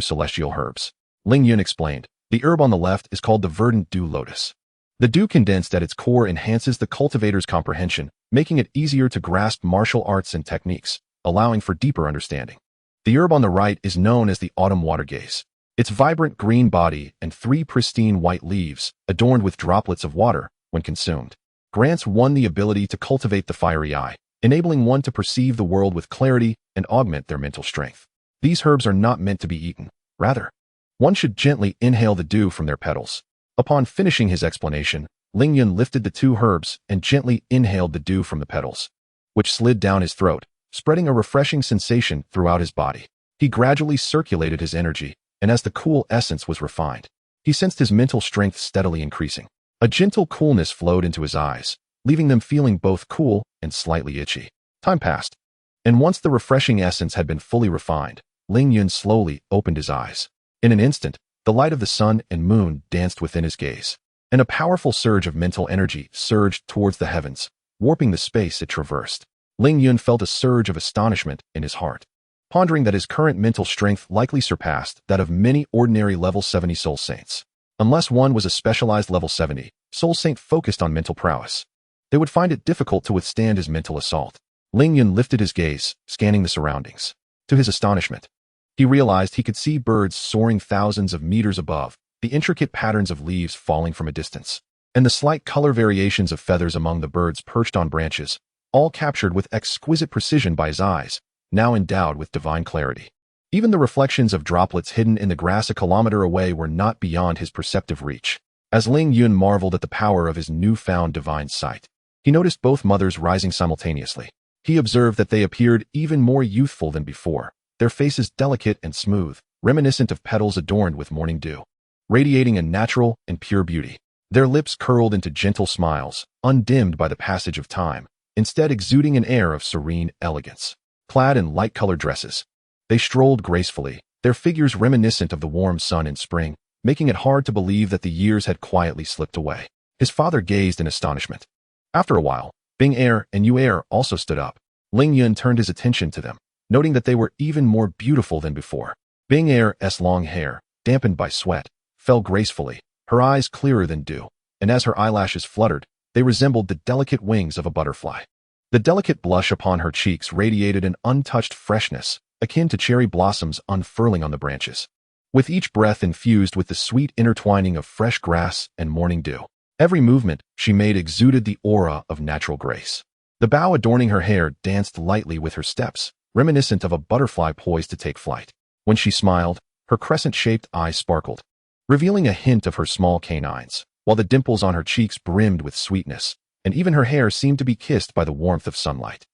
celestial herbs?" Ling Yun explained, "The herb on the left is called the verdant dew lotus. The dew condensed at its core enhances the cultivator's comprehension, making it easier to grasp martial arts and techniques, allowing for deeper understanding. The herb on the right is known as the autumn water gaze. Its vibrant green body and 3 pristine white leaves, adorned with droplets of water, when consumed, grants one the ability to cultivate the fiery eye, enabling one to perceive the world with clarity and augment their mental strength. These herbs are not meant to be eaten. Rather, one should gently inhale the dew from their petals." Upon finishing his explanation, Ling Yun lifted the 2 herbs and gently inhaled the dew from the petals, which slid down his throat, spreading a refreshing sensation throughout his body. He gradually circulated his energy, and as the cool essence was refined, he sensed his mental strength steadily increasing. A gentle coolness flowed into his eyes, leaving them feeling both cool and slightly itchy. Time passed, and once the refreshing essence had been fully refined, Ling Yun slowly opened his eyes. In an instant, the light of the sun and moon danced within his gaze, and a powerful surge of mental energy surged towards the heavens, warping the space it traversed. Ling Yun felt a surge of astonishment in his heart, pondering that his current mental strength likely surpassed that of many ordinary level 70 soul saints. Unless one was a specialized level 70 soul saint focused on mental prowess, they would find it difficult to withstand his mental assault. Ling Yun lifted his gaze, scanning the surroundings. To his astonishment, he realized he could see birds soaring thousands of meters above, the intricate patterns of leaves falling from a distance, and the slight color variations of feathers among the birds perched on branches, all captured with exquisite precision by his eyes, now endowed with divine clarity. Even the reflections of droplets hidden in the grass a kilometer away were not beyond his perceptive reach. As Ling Yun marveled at the power of his newfound divine sight, he noticed both mothers rising simultaneously. He observed that they appeared even more youthful than before, their faces delicate and smooth, reminiscent of petals adorned with morning dew, radiating a natural and pure beauty. Their lips curled into gentle smiles, undimmed by the passage of time, instead exuding an air of serene elegance. Clad in light-colored dresses, they strolled gracefully, their figures reminiscent of the warm sun in spring, making it hard to believe that the years had quietly slipped away. His father gazed in astonishment. After a while, Bing Er and Yu Er also stood up. Ling Yun turned his attention to them, noting that they were even more beautiful than before. Bing Er's long hair, dampened by sweat, fell gracefully, her eyes clearer than dew, and as her eyelashes fluttered, they resembled the delicate wings of a butterfly. The delicate blush upon her cheeks radiated an untouched freshness, akin to cherry blossoms unfurling on the branches, with each breath infused with the sweet intertwining of fresh grass and morning dew. Every movement she made exuded the aura of natural grace. The bow adorning her hair danced lightly with her steps, reminiscent of a butterfly poised to take flight. When she smiled, her crescent-shaped eyes sparkled, revealing a hint of her small canines, while the dimples on her cheeks brimmed with sweetness, and even her hair seemed to be kissed by the warmth of sunlight.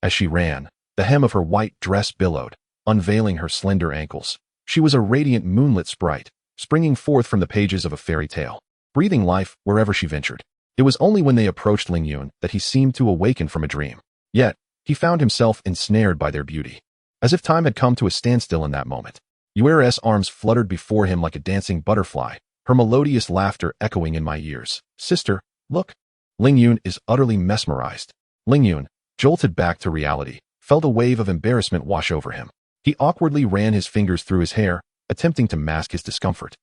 As she ran, the hem of her white dress billowed, unveiling her slender ankles. She was a radiant moonlit sprite, springing forth from the pages of a fairy tale, breathing life wherever she ventured. It was only when they approached Ling Yun that he seemed to awaken from a dream. Yet, he found himself ensnared by their beauty. As if time had come to a standstill in that moment, Yuera's arms fluttered before him like a dancing butterfly, her melodious laughter echoing in my ears. Sister, look. Ling Yun is utterly mesmerized. Ling Yun, jolted back to reality, felt a wave of embarrassment wash over him. He awkwardly ran his fingers through his hair, attempting to mask his discomfort,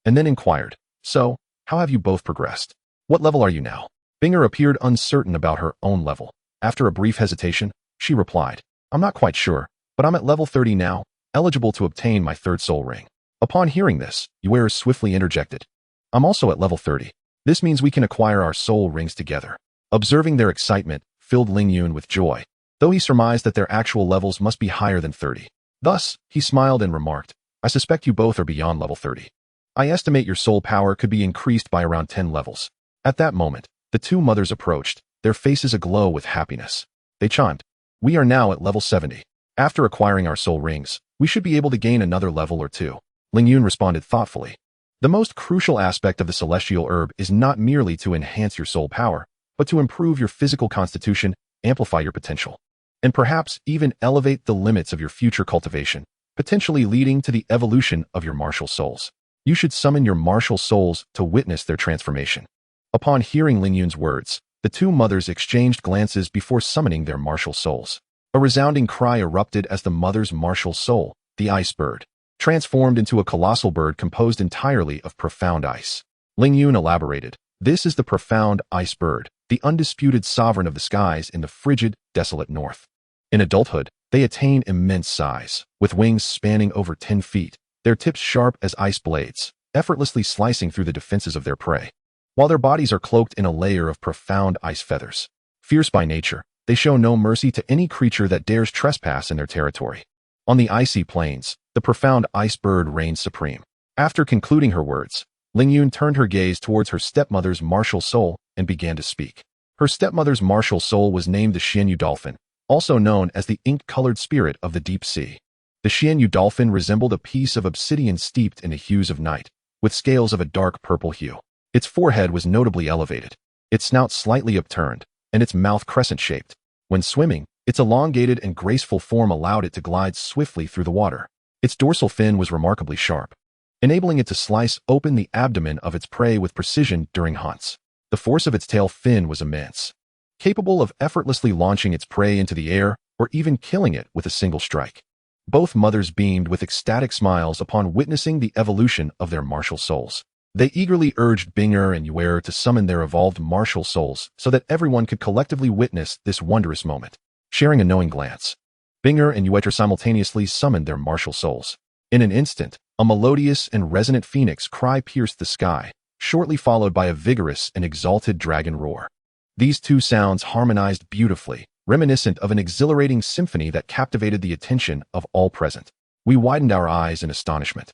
and then inquired, "So, how have you both progressed? What level are you now?" Binger appeared uncertain about her own level. After a brief hesitation, she replied, "I'm not quite sure, but I'm at level 30 now, eligible to obtain my third soul ring." Upon hearing this, Yuera swiftly interjected, "I'm also at level 30. This means we can acquire our soul rings together." Observing their excitement filled Ling Yun with joy, though he surmised that their actual levels must be higher than 30. Thus, he smiled and remarked, "I suspect you both are beyond level 30. I estimate your soul power could be increased by around 10 levels." At that moment, the two mothers approached, their faces aglow with happiness. They chimed, "We are now at level 70. After acquiring our soul rings, we should be able to gain another level or two." Ling Yun responded thoughtfully, "The most crucial aspect of the celestial herb is not merely to enhance your soul power, but to improve your physical constitution, amplify your potential, and perhaps even elevate the limits of your future cultivation, potentially leading to the evolution of your martial souls. You should summon your martial souls to witness their transformation." Upon hearing Ling Yun's words, the two mothers exchanged glances before summoning their martial souls. A resounding cry erupted as the mother's martial soul, the ice bird, transformed into a colossal bird composed entirely of profound ice. Ling Yun elaborated, "This is the profound ice bird, the undisputed sovereign of the skies in the frigid, desolate north. In adulthood, they attain immense size, with wings spanning over 10 feet, their tips sharp as ice blades, effortlessly slicing through the defenses of their prey. While their bodies are cloaked in a layer of profound ice feathers. Fierce by nature, they show no mercy to any creature that dares trespass in their territory. On the icy plains, the profound ice bird reigns supreme." After concluding her words, Ling Yun turned her gaze towards her stepmother's martial soul and began to speak. Her stepmother's martial soul was named the Xianyu Dolphin, also known as the ink-colored spirit of the deep sea. The Xianyu Dolphin resembled a piece of obsidian steeped in the hues of night, with scales of a dark purple hue. Its forehead was notably elevated, its snout slightly upturned, and its mouth crescent-shaped. When swimming, its elongated and graceful form allowed it to glide swiftly through the water. Its dorsal fin was remarkably sharp, enabling it to slice open the abdomen of its prey with precision during hunts. The force of its tail fin was immense, capable of effortlessly launching its prey into the air or even killing it with a single strike. Both mothers beamed with ecstatic smiles upon witnessing the evolution of their martial souls. They eagerly urged Binger and Yuera to summon their evolved martial souls so that everyone could collectively witness this wondrous moment. Sharing a knowing glance, Binger and Yuera simultaneously summoned their martial souls. In an instant, a melodious and resonant phoenix cry pierced the sky, shortly followed by a vigorous and exalted dragon roar. These two sounds harmonized beautifully, reminiscent of an exhilarating symphony that captivated the attention of all present. We widened our eyes in astonishment,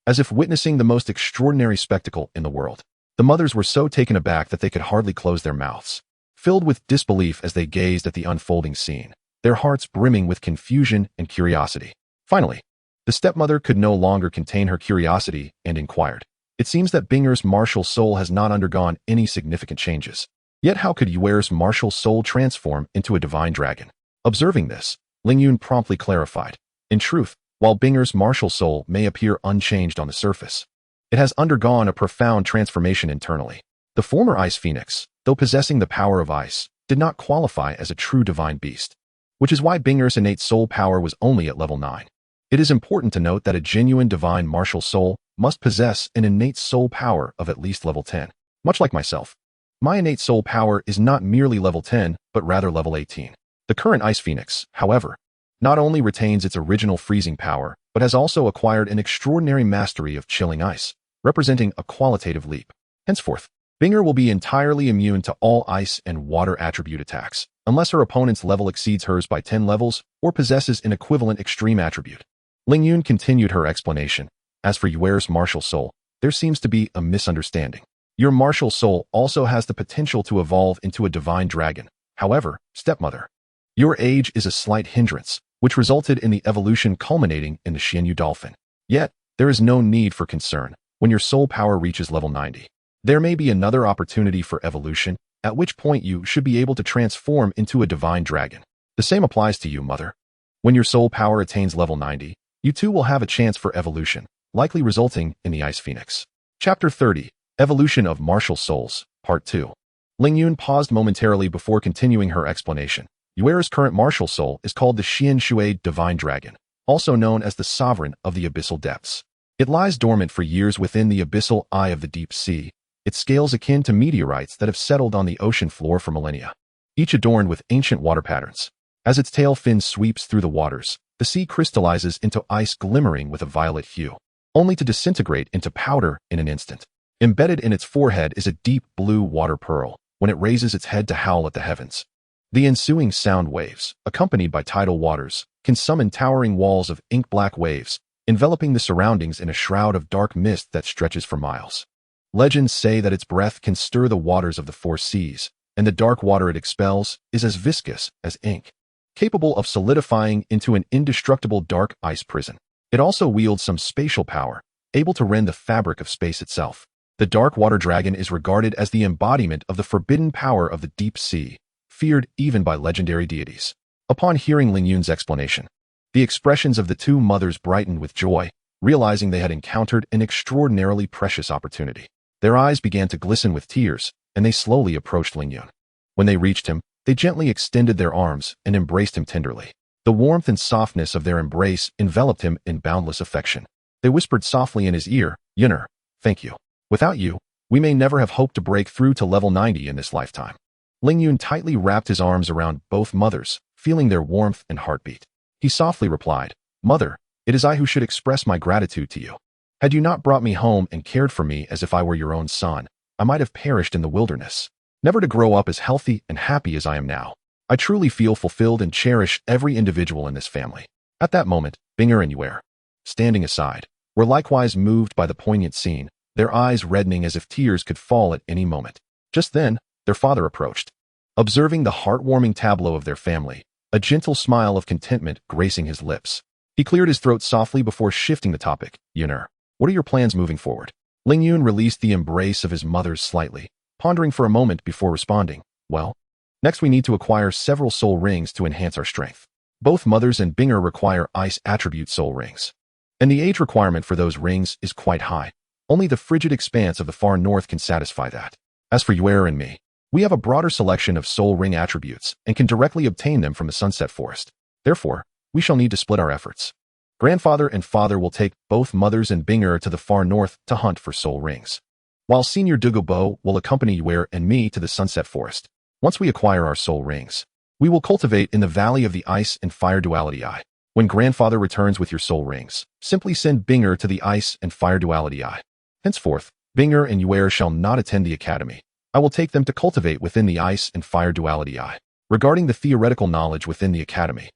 as if witnessing the most extraordinary spectacle in the world. The mothers were so taken aback that they could hardly close their mouths, filled with disbelief as they gazed at the unfolding scene, their hearts brimming with confusion and curiosity. Finally, the stepmother could no longer contain her curiosity and inquired, "It seems that Binger's martial soul has not undergone any significant changes. Yet how could Yuera's martial soul transform into a divine dragon?" Observing this, Ling Yun promptly clarified, "In truth, while Binger's martial soul may appear unchanged on the surface, it has undergone a profound transformation internally. The former ice phoenix, though possessing the power of ice, did not qualify as a true divine beast, which is why Binger's innate soul power was only at level 9. It is important to note that a genuine divine martial soul must possess an innate soul power of at least level 10. Much like myself, my innate soul power is not merely level 10, but rather level 18. The current ice phoenix, however, not only retains its original freezing power, but has also acquired an extraordinary mastery of chilling ice, representing a qualitative leap. Henceforth, Binger will be entirely immune to all ice and water attribute attacks, unless her opponent's level exceeds hers by 10 levels or possesses an equivalent extreme attribute. Lingyun continued her explanation. As for Yuer's martial soul, there seems to be a misunderstanding. Your martial soul also has the potential to evolve into a divine dragon. However, stepmother, your age is a slight hindrance, which resulted in the evolution culminating in the Xianyu dolphin. Yet, there is no need for concern when your soul power reaches level 90. There may be another opportunity for evolution, at which point you should be able to transform into a divine dragon. The same applies to you, mother. When your soul power attains level 90, you too will have a chance for evolution, likely resulting in the Ice Phoenix. Chapter 30, Evolution of Martial Souls, Part 2. Lingyun paused momentarily before continuing her explanation. Yuer's current martial soul is called the Xian Shui Divine Dragon, also known as the Sovereign of the Abyssal Depths. It lies dormant for years within the abyssal eye of the deep sea, its scales akin to meteorites that have settled on the ocean floor for millennia, each adorned with ancient water patterns. As its tail fin sweeps through the waters, the sea crystallizes into ice glimmering with a violet hue, only to disintegrate into powder in an instant. Embedded in its forehead is a deep blue water pearl when it raises its head to howl at the heavens. The ensuing sound waves, accompanied by tidal waters, can summon towering walls of ink-black waves, enveloping the surroundings in a shroud of dark mist that stretches for miles. Legends say that its breath can stir the waters of the four seas, and the dark water it expels is as viscous as ink, capable of solidifying into an indestructible dark ice prison. It also wields some spatial power, able to rend the fabric of space itself. The dark water dragon is regarded as the embodiment of the forbidden power of the deep sea, feared even by legendary deities. Upon hearing Lingyun's explanation, the expressions of the two mothers brightened with joy, realizing they had encountered an extraordinarily precious opportunity. Their eyes began to glisten with tears, and they slowly approached Lingyun. When they reached him, they gently extended their arms and embraced him tenderly. The warmth and softness of their embrace enveloped him in boundless affection. They whispered softly in his ear, "Yuner, thank you. Without you, we may never have hoped to break through to level 90 in this lifetime." Lingyun tightly wrapped his arms around both mothers, feeling their warmth and heartbeat. He softly replied, "Mother, it is I who should express my gratitude to you. Had you not brought me home and cared for me as if I were your own son, I might have perished in the wilderness, never to grow up as healthy and happy as I am now. I truly feel fulfilled and cherish every individual in this family." At that moment, Binger and Yuer, standing aside, were likewise moved by the poignant scene, their eyes reddening as if tears could fall at any moment. Just then, their father approached. Observing the heartwarming tableau of their family, a gentle smile of contentment gracing his lips, he cleared his throat softly before shifting the topic. "Yuner, what are your plans moving forward?" Lingyun released the embrace of his mother's slightly, pondering for a moment before responding. "Well, next we need to acquire several soul rings to enhance our strength. Both mothers and Binger require ice attribute soul rings, and the age requirement for those rings is quite high. Only the frigid expanse of the far north can satisfy that. As for Yuer and me, we have a broader selection of soul ring attributes and can directly obtain them from the Sunset Forest. Therefore, we shall need to split our efforts. Grandfather and father will take both mothers and Binger to the far north to hunt for soul rings, while Senior Douluo will accompany Yuer and me to the Sunset Forest. Once we acquire our soul rings, we will cultivate in the Valley of the Ice and Fire Duality Eye. When grandfather returns with your soul rings, simply send Binger to the Ice and Fire Duality Eye. Henceforth, Binger and Yuer shall not attend the academy. I will take them to cultivate within the Ice and Fire Duality Eye. Regarding the theoretical knowledge within the academy,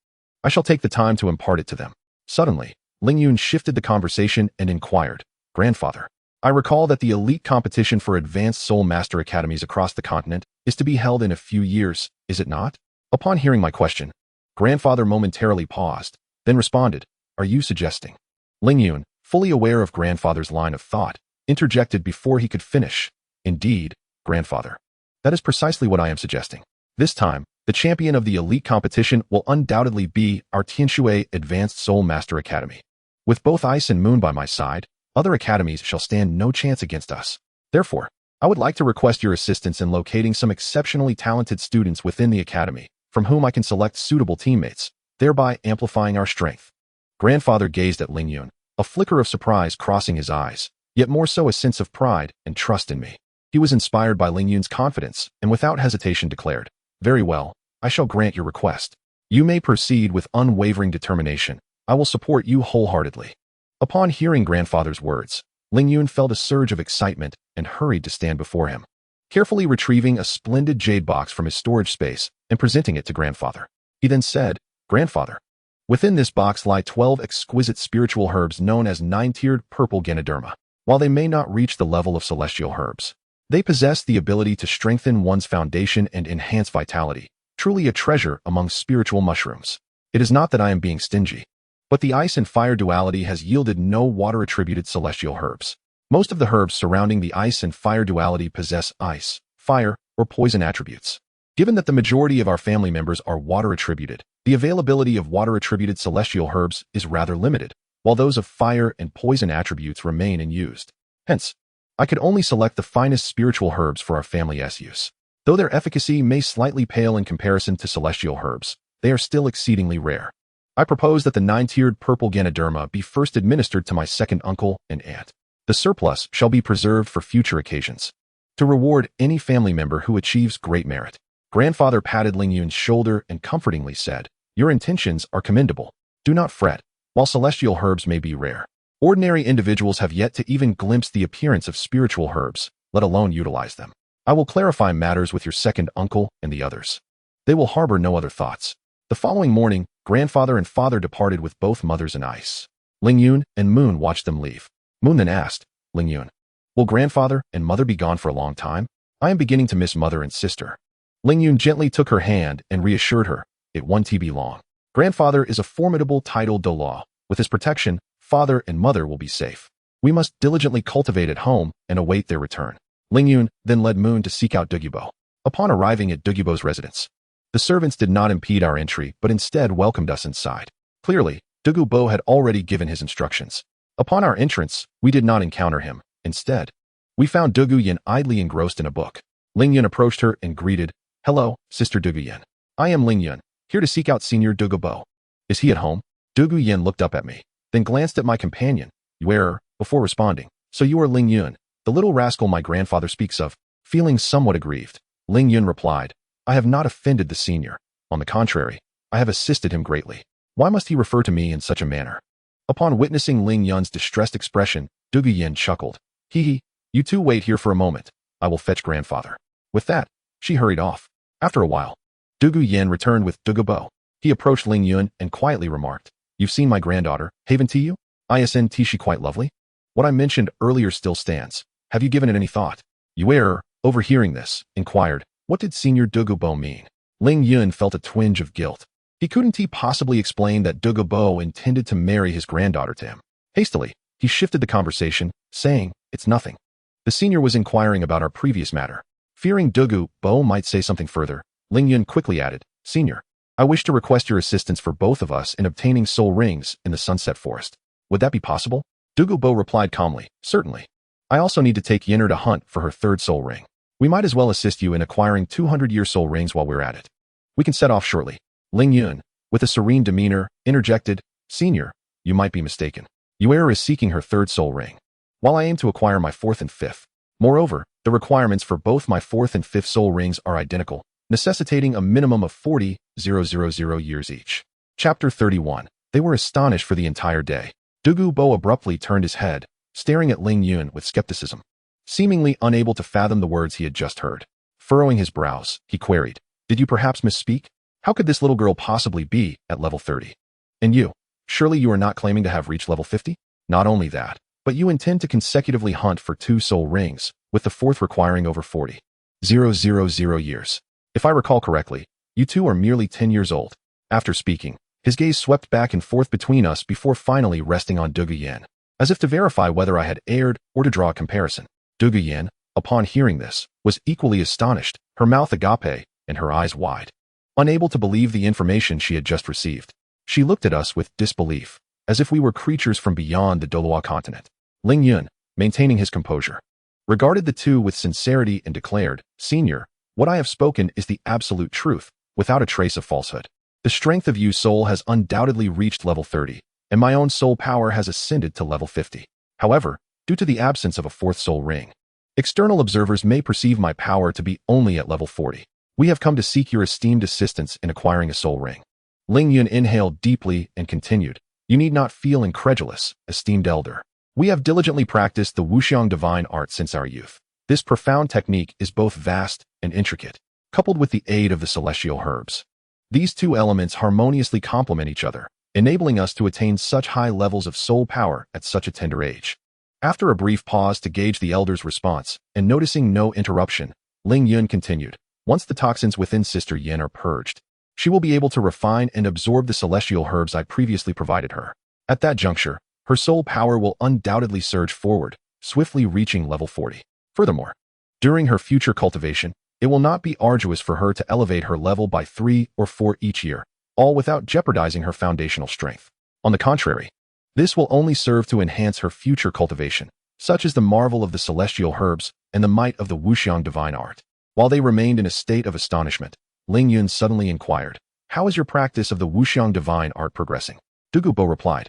I shall take the time to impart it to them." Suddenly, Lingyun shifted the conversation and inquired, "Grandfather, I recall that the elite competition for advanced soul master academies across the continent is to be held in a few years, is it not?" Upon hearing my question, grandfather momentarily paused, then responded, "Are you suggesting?" Lingyun, fully aware of grandfather's line of thought, interjected before he could finish, "Indeed, grandfather. That is precisely what I am suggesting. This time, the champion of the elite competition will undoubtedly be our Tianshui Advanced Soul Master Academy. With both Ice and Moon by my side, other academies shall stand no chance against us. Therefore, I would like to request your assistance in locating some exceptionally talented students within the academy, from whom I can select suitable teammates, thereby amplifying our strength." Grandfather gazed at Lingyun, a flicker of surprise crossing his eyes, yet more so a sense of pride and trust in me. He was inspired by Lingyun's confidence and without hesitation declared, "Very well, I shall grant your request. You may proceed with unwavering determination. I will support you wholeheartedly." Upon hearing grandfather's words, Lingyun felt a surge of excitement and hurried to stand before him. carefully retrieving a splendid jade box from his storage space and presenting it to grandfather. He then said, "Grandfather, within this box lie 12 exquisite spiritual herbs known as nine-tiered purple Ganoderma. While they may not reach the level of celestial herbs, they possess the ability to strengthen one's foundation and enhance vitality, truly a treasure among spiritual mushrooms. It is not that I am being stingy, but the ice and fire duality has yielded no water-attributed celestial herbs. Most of the herbs surrounding the ice and fire duality possess ice, fire, or poison attributes. Given that the majority of our family members are water-attributed, the availability of water-attributed celestial herbs is rather limited, while those of fire and poison attributes remain unused. Hence, I could only select the finest spiritual herbs for our family's use. Though their efficacy may slightly pale in comparison to celestial herbs, they are still exceedingly rare. I propose that the nine-tiered purple Ganoderma be first administered to my second uncle and aunt. The surplus shall be preserved for future occasions, to reward any family member who achieves great merit." Grandfather patted Ling Yun's shoulder and comfortingly said, "Your intentions are commendable. Do not fret. While celestial herbs may be rare, ordinary individuals have yet to even glimpse the appearance of spiritual herbs, let alone utilize them. I will clarify matters with your second uncle and the others. They will harbor no other thoughts." The following morning, grandfather and father departed with both mothers and ice. Ling Yun and Moon watched them leave. Moon then asked, "Ling Yun, will grandfather and mother be gone for a long time? I am beginning to miss mother and sister." Ling Yun gently took her hand and reassured her, "It won't be long. Grandfather is a formidable titled Douluo. With his protection, father and mother will be safe. We must diligently cultivate at home and await their return." Ling Yun then led Moon to seek out Douluo. Upon arriving at Douluo's residence, the servants did not impede our entry but instead welcomed us inside. Clearly, Douluo had already given his instructions. Upon our entrance, we did not encounter him. Instead, we found Douluo idly engrossed in a book. Ling Yun approached her and greeted, "Hello, Sister Douluo. I am Ling Yun, here to seek out Senior Douluo. Is he at home?" Douluo looked up at me, then glanced at my companion, Yuer, before responding, "So you are Ling Yun, the little rascal my grandfather speaks of." Feeling somewhat aggrieved, Ling Yun replied, "I have not offended the senior. On the contrary, I have assisted him greatly. Why must he refer to me in such a manner?" Upon witnessing Ling Yun's distressed expression, Douluo chuckled. "Hee, you two wait here for a moment. I will fetch grandfather." With that, she hurried off. After a while, Douluo returned with Douluo. He approached Ling Yun and quietly remarked, "You've seen my granddaughter, haven't you? Isn't she quite lovely? What I mentioned earlier still stands. Have you given it any thought?" Yuer, overhearing this, inquired, "What did Senior Douluo mean?" Ling Yun felt a twinge of guilt. He couldn't possibly explain that Douluo intended to marry his granddaughter to him. Hastily, he shifted the conversation, saying, "It's nothing." The senior was inquiring about our previous matter. Fearing Douluo might say something further, Ling Yun quickly added, "Senior, I wish to request your assistance for both of us in obtaining soul rings in the Sunset Forest. Would that be possible?" Douluo replied calmly, "Certainly. I also need to take Yenner to hunt for her third soul ring. We might as well assist you in acquiring 200-year soul rings while we're at it. We can set off shortly." Ling Yun, with a serene demeanor, interjected, "Senior, you might be mistaken. Yuer is seeking her third soul ring, while I aim to acquire my fourth and fifth. Moreover, the requirements for both my fourth and fifth soul rings are identical, necessitating a minimum of 40,000 years each." Chapter 31. They were astonished for the entire day. Douluo abruptly turned his head, staring at Ling Yun with skepticism, seemingly unable to fathom the words he had just heard. Furrowing his brows, he queried, "Did you perhaps misspeak? How could this little girl possibly be at level 30? And you, surely you are not claiming to have reached level 50? Not only that, but you intend to consecutively hunt for 2 soul rings, with the fourth requiring over 40,000 years. If I recall correctly, you two are merely 10 years old." After speaking, his gaze swept back and forth between us before finally resting on Douluo, as if to verify whether I had erred or to draw a comparison. Douluo, upon hearing this, was equally astonished, her mouth agape and her eyes wide. Unable to believe the information she had just received, she looked at us with disbelief, as if we were creatures from beyond the Douluo Continent. Ling Yun, maintaining his composure, regarded the two with sincerity and declared, "Senior, what I have spoken is the absolute truth, without a trace of falsehood. The strength of Yu's soul has undoubtedly reached level 30, and my own soul power has ascended to level 50. However, due to the absence of a fourth soul ring, external observers may perceive my power to be only at level 40. We have come to seek your esteemed assistance in acquiring a soul ring." Ling Yun inhaled deeply and continued, "You need not feel incredulous, esteemed elder. We have diligently practiced the Wuxiang divine art since our youth. This profound technique is both vast and intricate, coupled with the aid of the celestial herbs. These two elements harmoniously complement each other, enabling us to attain such high levels of soul power at such a tender age. After a brief pause to gauge the elder's response, and noticing no interruption, Ling Yun continued, "Once the toxins within Sister Yin are purged, she will be able to refine and absorb the celestial herbs I previously provided her. At that juncture, her soul power will undoubtedly surge forward, swiftly reaching level 40. Furthermore, during her future cultivation, it will not be arduous for her to elevate her level by 3 or 4 each year, all without jeopardizing her foundational strength. On the contrary, this will only serve to enhance her future cultivation, such as the marvel of the celestial herbs and the might of the Wuxiang divine art." While they remained in a state of astonishment, Ling Yun suddenly inquired, "How is your practice of the Wuxiang divine art progressing?" Douluo replied,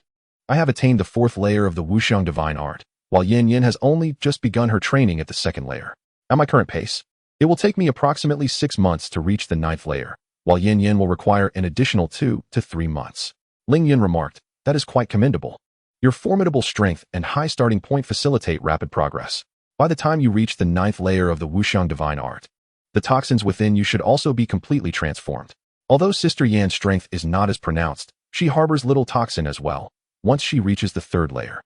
"I have attained the 4th layer of the Wuxiang divine art, while Yin Yin has only just begun her training at the 2nd layer. At my current pace, it will take me approximately 6 months to reach the 9th layer, while Yin Yin will require an additional 2 to 3 months. Ling Yun remarked, "That is quite commendable. Your formidable strength and high starting point facilitate rapid progress. By the time you reach the 9th layer of the Wuxiang divine art, the toxins within you should also be completely transformed. Although Sister Yan's strength is not as pronounced, she harbors little toxin as well. Once she reaches the 3rd layer,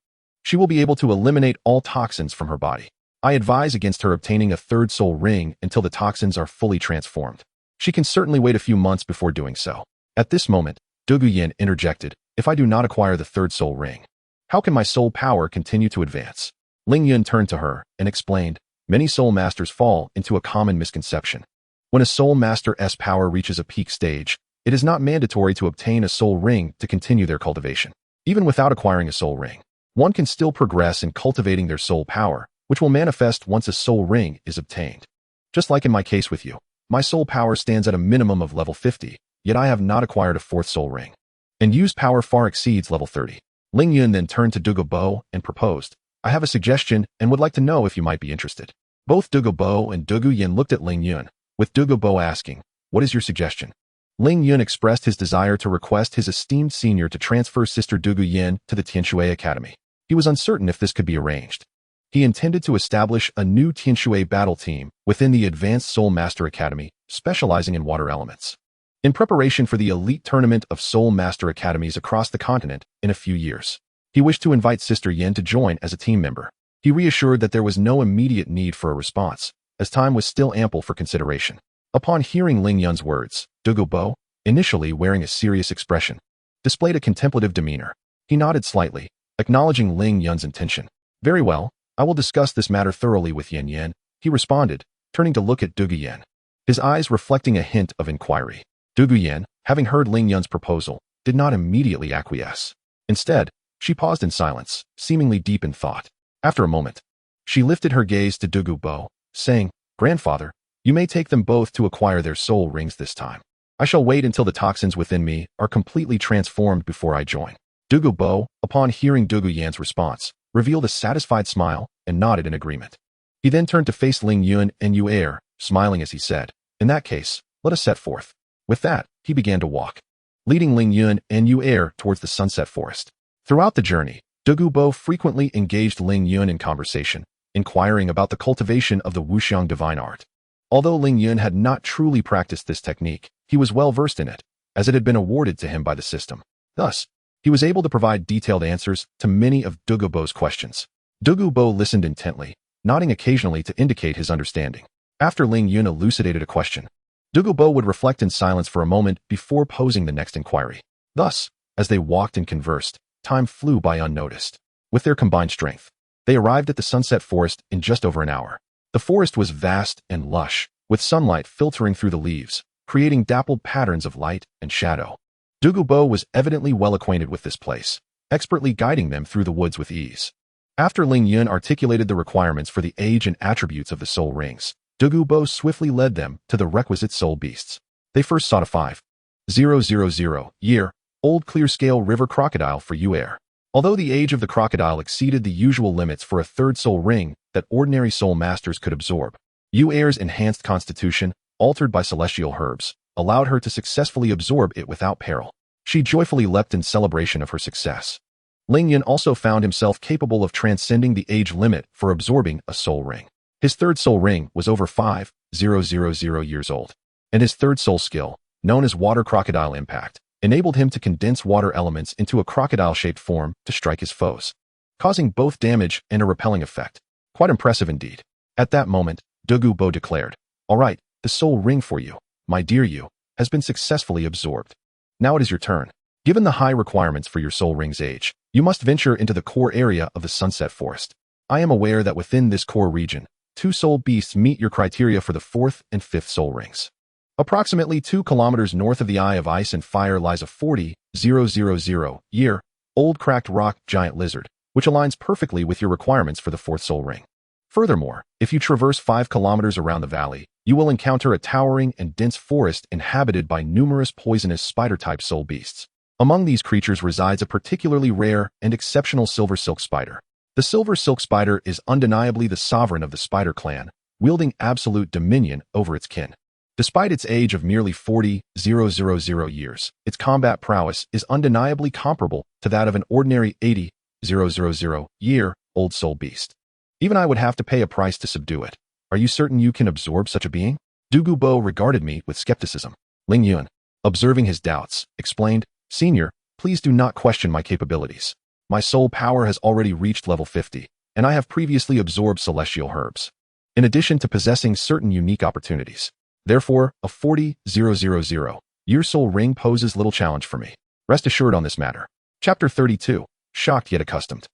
she will be able to eliminate all toxins from her body. I advise against her obtaining a 3rd soul ring until the toxins are fully transformed. She can certainly wait a few months before doing so." At this moment, Douluo Yin interjected, "If I do not acquire the 3rd soul ring, how can my soul power continue to advance?" Ling Yun turned to her and explained, "Many soul masters fall into a common misconception. When a soul master's power reaches a peak stage, it is not mandatory to obtain a soul ring to continue their cultivation. Even without acquiring a soul ring, one can still progress in cultivating their soul power, which will manifest once a soul ring is obtained. Just like in my case with you, my soul power stands at a minimum of level 50, yet I have not acquired a 4th soul ring. And Yu's power far exceeds level 30. Ling Yun then turned to Douluo and proposed, "I have a suggestion and would like to know if you might be interested." Both Douluo and Douluo Yin looked at Ling Yun, with Douluo asking, "What is your suggestion?" Ling Yun expressed his desire to request his esteemed senior to transfer Sister Douluo Yin to the Tianshui Academy. He was uncertain if this could be arranged. He intended to establish a new Tianshui battle team within the Advanced Soul Master Academy, specializing in water elements, in preparation for the elite tournament of Soul Master Academies across the continent in a few years. He wished to invite Sister Yin to join as a team member. He reassured that there was no immediate need for a response, as time was still ample for consideration. Upon hearing Ling Yun's words, Douluo, initially wearing a serious expression, displayed a contemplative demeanor. He nodded slightly, acknowledging Ling Yun's intention. "Very well, I will discuss this matter thoroughly with Yin Yin," he responded, turning to look at Douluo Yin, his eyes reflecting a hint of inquiry. Douluo Yin, having heard Ling Yun's proposal, did not immediately acquiesce. Instead, she paused in silence, seemingly deep in thought. After a moment, she lifted her gaze to Douluo, saying, "Grandfather, you may take them both to acquire their soul rings this time. I shall wait until the toxins within me are completely transformed before I join." Douluo, upon hearing Douluo Yin's response, revealed a satisfied smile and nodded in agreement. He then turned to face Ling Yun and Yu Er, smiling as he said, "In that case, let us set forth." With that, he began to walk, leading Ling Yun and Yu Er towards the sunset forest. Throughout the journey, Douluo frequently engaged Ling Yun in conversation, inquiring about the cultivation of the Wuxiang divine art. Although Ling Yun had not truly practiced this technique, he was well versed in it, as it had been awarded to him by the system. Thus, he was able to provide detailed answers to many of Douluo's questions. Douluo listened intently, nodding occasionally to indicate his understanding. After Ling Yun elucidated a question, Douluo would reflect in silence for a moment before posing the next inquiry. Thus, as they walked and conversed, time flew by unnoticed. With their combined strength, they arrived at the sunset forest in just over an hour. The forest was vast and lush, with sunlight filtering through the leaves, creating dappled patterns of light and shadow. Douluo was evidently well acquainted with this place, expertly guiding them through the woods with ease. After Ling Yun articulated the requirements for the age and attributes of the soul rings, Douluo swiftly led them to the requisite soul beasts. They first sought a 5,000-year-old clear-scale river crocodile for Yu Er. Although the age of the crocodile exceeded the usual limits for a 3rd soul ring that ordinary soul masters could absorb, Yu Er's enhanced constitution, altered by celestial herbs, allowed her to successfully absorb it without peril. She joyfully leapt in celebration of her success. Ling Yun also found himself capable of transcending the age limit for absorbing a soul ring. His third soul ring was over 5,000 years old, and his third soul skill, known as Water Crocodile Impact, enabled him to condense water elements into a crocodile-shaped form to strike his foes, causing both damage and a repelling effect. Quite impressive indeed. At that moment, Douluo declared, "All right, the soul ring for you, my dear you, has been successfully absorbed. Now it is your turn. Given the high requirements for your soul ring's age, you must venture into the core area of the Sunset Forest. I am aware that within this core region, 2 soul beasts meet your criteria for the 4th and 5th soul rings. Approximately 2 kilometers north of the Eye of Ice and Fire lies a 40,000-year-old cracked rock giant lizard, which aligns perfectly with your requirements for the 4th soul ring. Furthermore, if you traverse 5 kilometers around the valley, you will encounter a towering and dense forest inhabited by numerous poisonous spider-type soul beasts. Among these creatures resides a particularly rare and exceptional silver silk spider. The silver silk spider is undeniably the sovereign of the spider clan, wielding absolute dominion over its kin. Despite its age of merely 40,000 years, its combat prowess is undeniably comparable to that of an ordinary 80,000-year-old soul beast. Even I would have to pay a price to subdue it. Are you certain you can absorb such a being?" Douluo regarded me with skepticism. Ling Yun, observing his doubts, explained, "Senior, please do not question my capabilities. My soul power has already reached level 50, and I have previously absorbed celestial herbs, in addition to possessing certain unique opportunities. Therefore, a 40,000-year soul ring poses little challenge for me. Rest assured on this matter." Chapter 32. Shocked yet accustomed.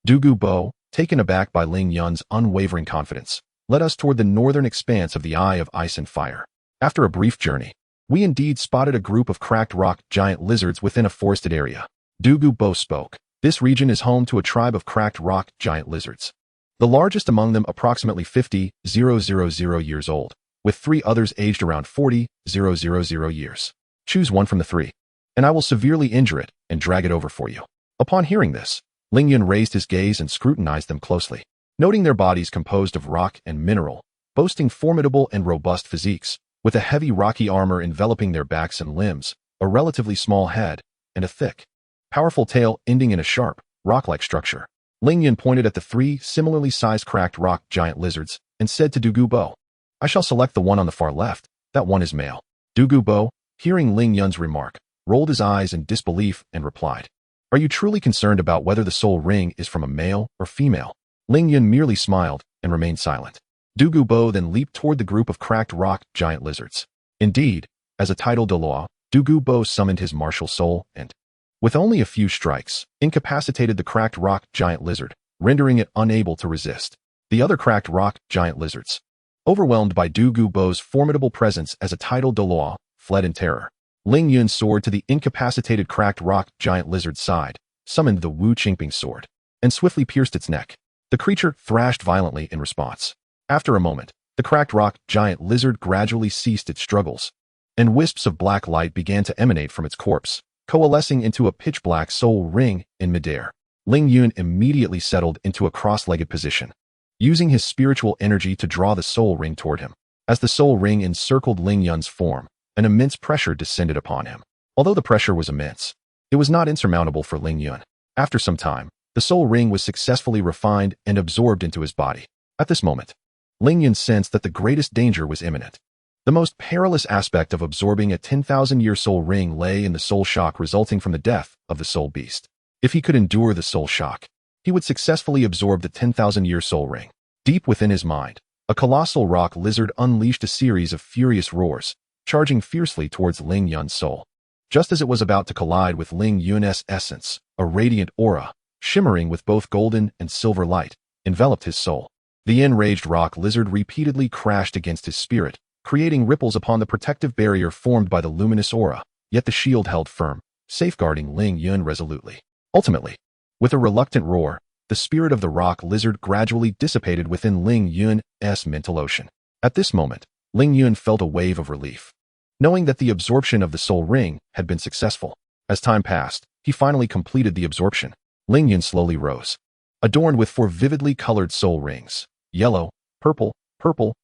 Douluo, taken aback by Ling Yun's unwavering confidence, led us toward the northern expanse of the Eye of Ice and Fire. After a brief journey, we indeed spotted a group of cracked rock giant lizards within a forested area. Douluo spoke. "This region is home to a tribe of cracked rock giant lizards. The largest among them approximately 50,000 years old, with 3 others aged around 40,000 years. Choose one from the 3, and I will severely injure it and drag it over for you." Upon hearing this, Ling Yun raised his gaze and scrutinized them closely, noting their bodies composed of rock and mineral, boasting formidable and robust physiques, with a heavy rocky armor enveloping their backs and limbs, a relatively small head, and a thick, powerful tail ending in a sharp, rock-like structure. Ling Yun pointed at the 3 similarly sized cracked rock giant lizards and said to Douluo, "I shall select the one on the far left. That one is male." Douluo, hearing Ling Yun's remark, rolled his eyes in disbelief and replied, "Are you truly concerned about whether the soul ring is from a male or female?" Ling Yun merely smiled and remained silent. Douluo then leaped toward the group of cracked rock giant lizards. Indeed, as a title Douluo, Douluo summoned his martial soul and, with only a few strikes, incapacitated the cracked rock giant lizard, rendering it unable to resist. The other cracked rock giant lizards, overwhelmed by Douluo's formidable presence as a title Douluo, fled in terror. Ling Yun soared to the incapacitated cracked rock giant lizard's side, summoned the Qingping sword, and swiftly pierced its neck. The creature thrashed violently in response. After a moment, the cracked rock giant lizard gradually ceased its struggles, and wisps of black light began to emanate from its corpse, coalescing into a pitch-black soul ring in midair. Ling Yun immediately settled into a cross-legged position, using his spiritual energy to draw the soul ring toward him. As the soul ring encircled Ling Yun's form, an immense pressure descended upon him. Although the pressure was immense, it was not insurmountable for Ling Yun. After some time, the soul ring was successfully refined and absorbed into his body. At this moment, Ling Yun sensed that the greatest danger was imminent. The most perilous aspect of absorbing a 10,000-year soul ring lay in the soul shock resulting from the death of the soul beast. If he could endure the soul shock, he would successfully absorb the 10,000-year soul ring. Deep within his mind, a colossal rock lizard unleashed a series of furious roars, charging fiercely towards Ling Yun's soul. Just as it was about to collide with Ling Yun's essence, a radiant aura, shimmering with both golden and silver light, enveloped his soul. The enraged rock lizard repeatedly crashed against his spirit, creating ripples upon the protective barrier formed by the luminous aura, yet the shield held firm, safeguarding Ling Yun resolutely. Ultimately, with a reluctant roar, the spirit of the rock lizard gradually dissipated within Ling Yun's mental ocean. At this moment, Ling Yun felt a wave of relief, knowing that the absorption of the soul ring had been successful. As time passed, he finally completed the absorption. Ling Yun slowly rose, adorned with 4 vividly colored soul rings, yellow, purple,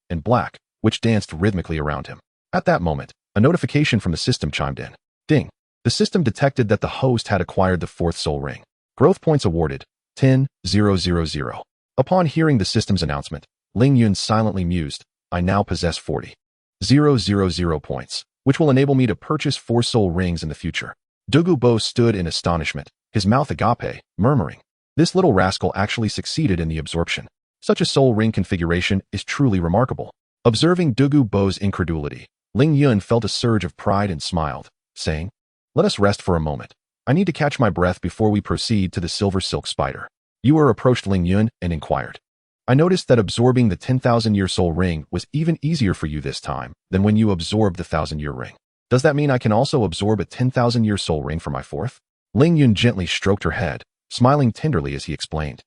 and black, which danced rhythmically around him. At that moment, a notification from the system chimed in. Ding! The system detected that the host had acquired the 4th soul ring. Growth points awarded, 10,000. Upon hearing the system's announcement, Ling Yun silently mused. I now possess 40,000 points, which will enable me to purchase 4 soul rings in the future. Douluo Bo stood in astonishment, his mouth agape, murmuring. This little rascal actually succeeded in the absorption. Such a soul ring configuration is truly remarkable. Observing Douluo Bo's incredulity, Ling Yun felt a surge of pride and smiled, saying, Let us rest for a moment. I need to catch my breath before we proceed to the silver silk spider. Yuer approached Ling Yun and inquired. I noticed that absorbing the 10,000-year soul ring was even easier for you this time than when you absorbed the 1,000-year ring. Does that mean I can also absorb a 10,000-year soul ring for my 4th? Ling Yun gently stroked her head, smiling tenderly as he explained.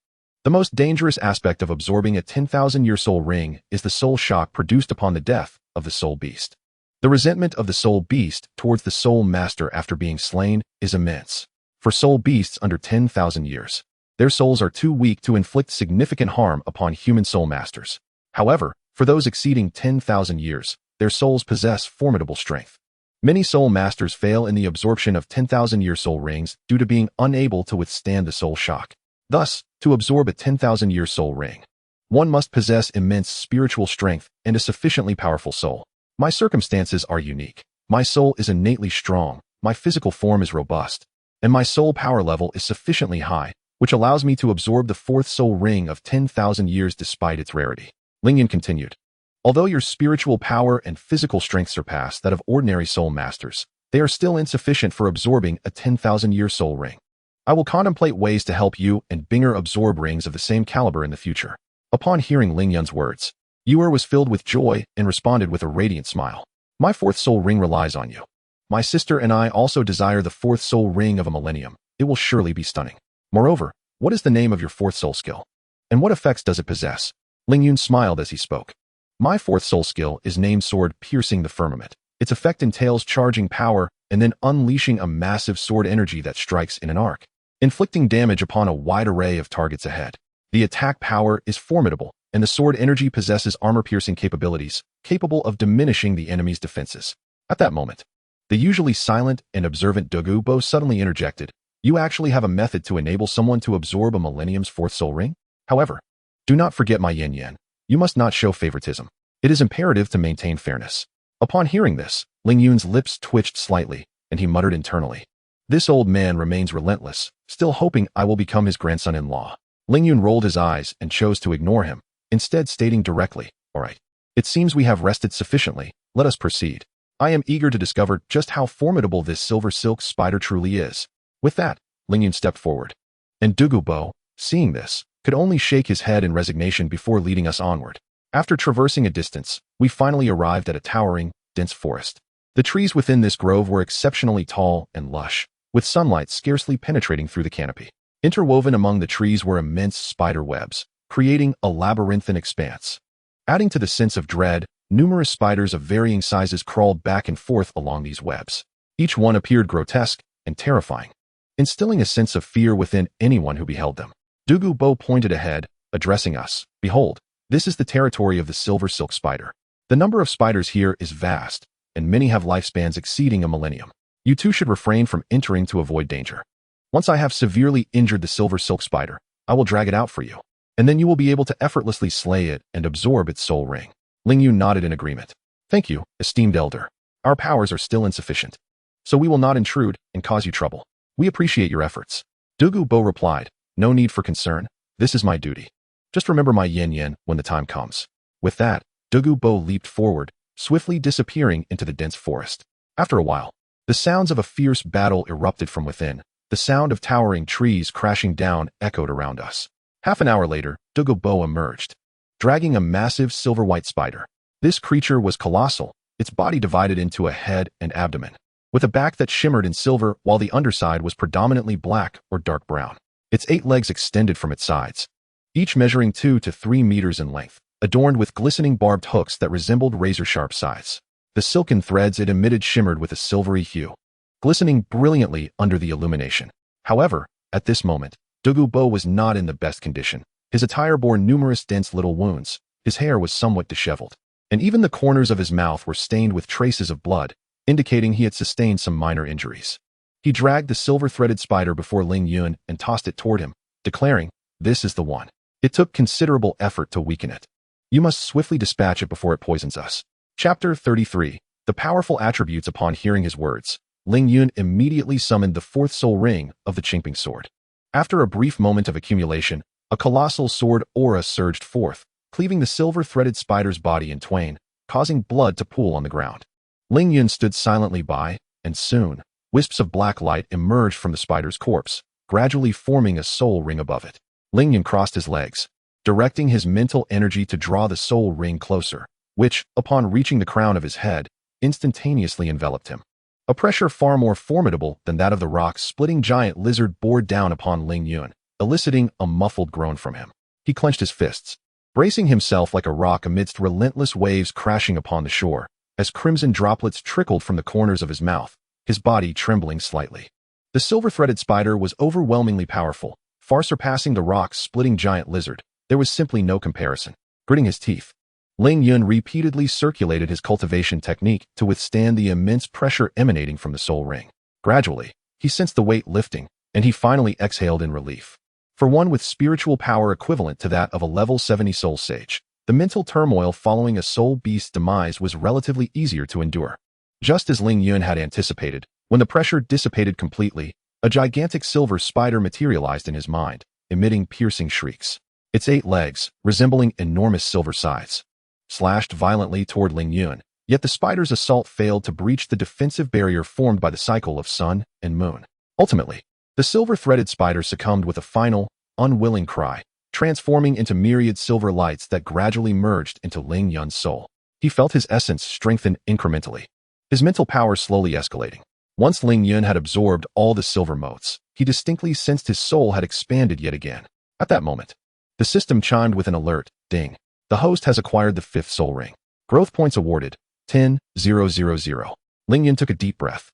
The most dangerous aspect of absorbing a 10,000-year soul ring is the soul shock produced upon the death of the soul beast. The resentment of the soul beast towards the soul master after being slain is immense. For soul beasts under 10,000 years, their souls are too weak to inflict significant harm upon human soul masters. However, for those exceeding 10,000 years, their souls possess formidable strength. Many soul masters fail in the absorption of 10,000-year soul rings due to being unable to withstand the soul shock. Thus, to absorb a 10,000-year soul ring, one must possess immense spiritual strength and a sufficiently powerful soul. My circumstances are unique. My soul is innately strong, my physical form is robust, and my soul power level is sufficiently high, which allows me to absorb the 4th soul ring of 10,000 years despite its rarity. Ling Yun continued. Although your spiritual power and physical strength surpass that of ordinary soul masters, they are still insufficient for absorbing a 10,000-year soul ring. I will contemplate ways to help you and Binger absorb rings of the same caliber in the future. Upon hearing Ling Yun's words, Yuer was filled with joy and responded with a radiant smile. My 4th soul ring relies on you. My sister and I also desire the 4th soul ring of a millennium. It will surely be stunning. Moreover, what is the name of your 4th soul skill? And what effects does it possess? Ling Yun smiled as he spoke. My 4th soul skill is named Sword Piercing the Firmament. Its effect entails charging power and then unleashing a massive sword energy that strikes in an arc, inflicting damage upon a wide array of targets ahead. The attack power is formidable, and the sword energy possesses armor-piercing capabilities, capable of diminishing the enemy's defenses. At that moment, the usually silent and observant Douluo Bo suddenly interjected. You actually have a method to enable someone to absorb a millennium's 4th soul ring? However, do not forget my yin-yang. You must not show favoritism. It is imperative to maintain fairness. Upon hearing this, Ling Yun's lips twitched slightly, and he muttered internally. This old man remains relentless, still hoping I will become his grandson-in-law. Ling Yun rolled his eyes and chose to ignore him, instead stating directly, All right. It seems we have rested sufficiently. Let us proceed. I am eager to discover just how formidable this silver silk spider truly is. With that, Ling Yun stepped forward. And Douluo Bo, seeing this, could only shake his head in resignation before leading us onward. After traversing a distance, we finally arrived at a towering, dense forest. The trees within this grove were exceptionally tall and lush, with sunlight scarcely penetrating through the canopy. Interwoven among the trees were immense spider webs, creating a labyrinthine expanse. Adding to the sense of dread, numerous spiders of varying sizes crawled back and forth along these webs. Each one appeared grotesque and terrifying, instilling a sense of fear within anyone who beheld them. Douluo Bo pointed ahead, addressing us. Behold, this is the territory of the silver silk spider. The number of spiders here is vast, and many have lifespans exceeding a millennium. You too should refrain from entering to avoid danger. Once I have severely injured the silver silk spider, I will drag it out for you, and then you will be able to effortlessly slay it and absorb its soul ring. Ling Yun nodded in agreement. Thank you, esteemed elder. Our powers are still insufficient, so we will not intrude and cause you trouble. We appreciate your efforts. Douluo Bo replied, No need for concern. This is my duty. Just remember my yin-yang when the time comes. With that, Douluo Bo leaped forward, swiftly disappearing into the dense forest. After a while, the sounds of a fierce battle erupted from within. The sound of towering trees crashing down echoed around us. Half an hour later, Douluo Bo emerged, dragging a massive silver-white spider. This creature was colossal, its body divided into a head and abdomen, with a back that shimmered in silver while the underside was predominantly black or dark brown. Its 8 legs extended from its sides, each measuring 2 to 3 meters in length, adorned with glistening barbed hooks that resembled razor-sharp scythes. The silken threads it emitted shimmered with a silvery hue, glistening brilliantly under the illumination. However, at this moment, Douluo Bo was not in the best condition. His attire bore numerous dense little wounds, his hair was somewhat disheveled, and even the corners of his mouth were stained with traces of blood, indicating he had sustained some minor injuries. He dragged the silver-threaded spider before Ling Yun and tossed it toward him, declaring, This is the one. It took considerable effort to weaken it. You must swiftly dispatch it before it poisons us. Chapter 33. The Powerful Attributes. Upon hearing his words, Ling Yun immediately summoned the fourth soul ring of the Qingping sword. After a brief moment of accumulation, a colossal sword aura surged forth, cleaving the silver-threaded spider's body in twain, causing blood to pool on the ground. Ling Yun stood silently by, and soon, wisps of black light emerged from the spider's corpse, gradually forming a soul ring above it. Ling Yun crossed his legs, directing his mental energy to draw the soul ring closer, which, upon reaching the crown of his head, instantaneously enveloped him. A pressure far more formidable than that of the rock-splitting giant lizard bore down upon Ling Yun, eliciting a muffled groan from him. He clenched his fists, bracing himself like a rock amidst relentless waves crashing upon the shore, as crimson droplets trickled from the corners of his mouth, his body trembling slightly. The silver-threaded spider was overwhelmingly powerful, far surpassing the rock-splitting giant lizard. There was simply no comparison. Gritting his teeth, Ling Yun repeatedly circulated his cultivation technique to withstand the immense pressure emanating from the soul ring. Gradually, he sensed the weight lifting, and he finally exhaled in relief. For one with spiritual power equivalent to that of a level 70 soul sage, the mental turmoil following a soul beast's demise was relatively easier to endure. Just as Ling Yun had anticipated, when the pressure dissipated completely, a gigantic silver spider materialized in his mind, emitting piercing shrieks. Its 8 legs, resembling enormous silver scythes, slashed violently toward Ling Yun, yet the spider's assault failed to breach the defensive barrier formed by the cycle of sun and moon. Ultimately, the silver-threaded spider succumbed with a final, unwilling cry, transforming into myriad silver lights that gradually merged into Ling Yun's soul. He felt his essence strengthen incrementally, his mental power slowly escalating. Once Ling Yun had absorbed all the silver motes, he distinctly sensed his soul had expanded yet again. At that moment, the system chimed with an alert, ding. The host has acquired the 5th soul ring. Growth points awarded, 10,000. Ling Yun took a deep breath,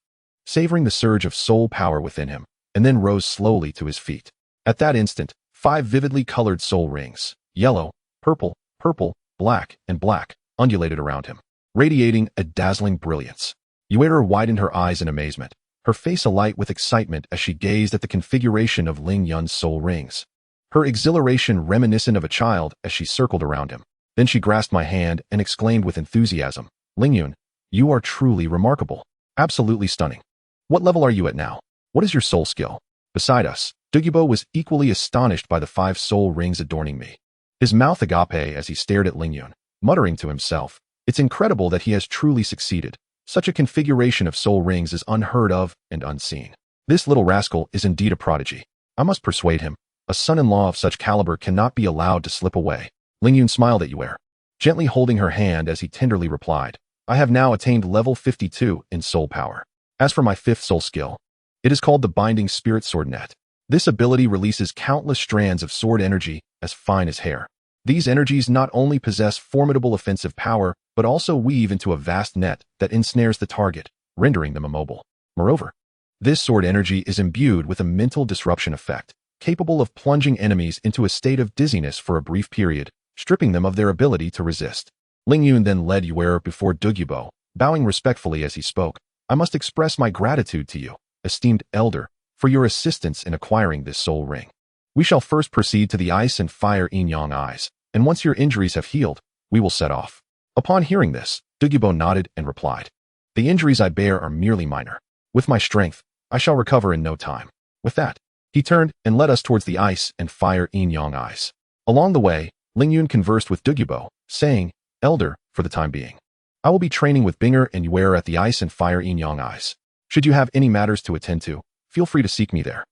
savoring the surge of soul power within him, and then rose slowly to his feet. At that instant, 5 vividly colored soul rings, yellow, purple, black, and black, undulated around him, radiating a dazzling brilliance. Yuera widened her eyes in amazement, her face alight with excitement as she gazed at the configuration of Ling Yun's soul rings. Her exhilaration reminiscent of a child as she circled around him. Then she grasped my hand and exclaimed with enthusiasm, Ling Yun, you are truly remarkable. Absolutely stunning. What level are you at now? What is your soul skill? Beside us, Douluo was equally astonished by the 5 soul rings adorning me. His mouth agape as he stared at Ling Yun, muttering to himself, it's incredible that he has truly succeeded. Such a configuration of soul rings is unheard of and unseen. This little rascal is indeed a prodigy. I must persuade him. A son-in-law of such caliber cannot be allowed to slip away. Ling Yun smiled at Yuera, gently holding her hand as he tenderly replied, I have now attained level 52 in soul power. As for my 5th soul skill, it is called the Binding Spirit Sword Net. This ability releases countless strands of sword energy as fine as hair. These energies not only possess formidable offensive power, but also weave into a vast net that ensnares the target, rendering them immobile. Moreover, this sword energy is imbued with a mental disruption effect, capable of plunging enemies into a state of dizziness for a brief period, stripping them of their ability to resist. Ling Yun then led Yuera before Douluo, bowing respectfully as he spoke. I must express my gratitude to you, esteemed elder, for your assistance in acquiring this soul ring. We shall first proceed to the ice and fire yin-yang eyes, and once your injuries have healed, we will set off. Upon hearing this, Douluo nodded and replied, the injuries I bear are merely minor. With my strength, I shall recover in no time. With that, he turned and led us towards the ice and fire yin-yang eyes. Along the way, Ling Yun conversed with Douluo, saying, Elder, for the time being, I will be training with Binger and Yuera at the ice and fire yin-yang eyes. Should you have any matters to attend to, feel free to seek me there.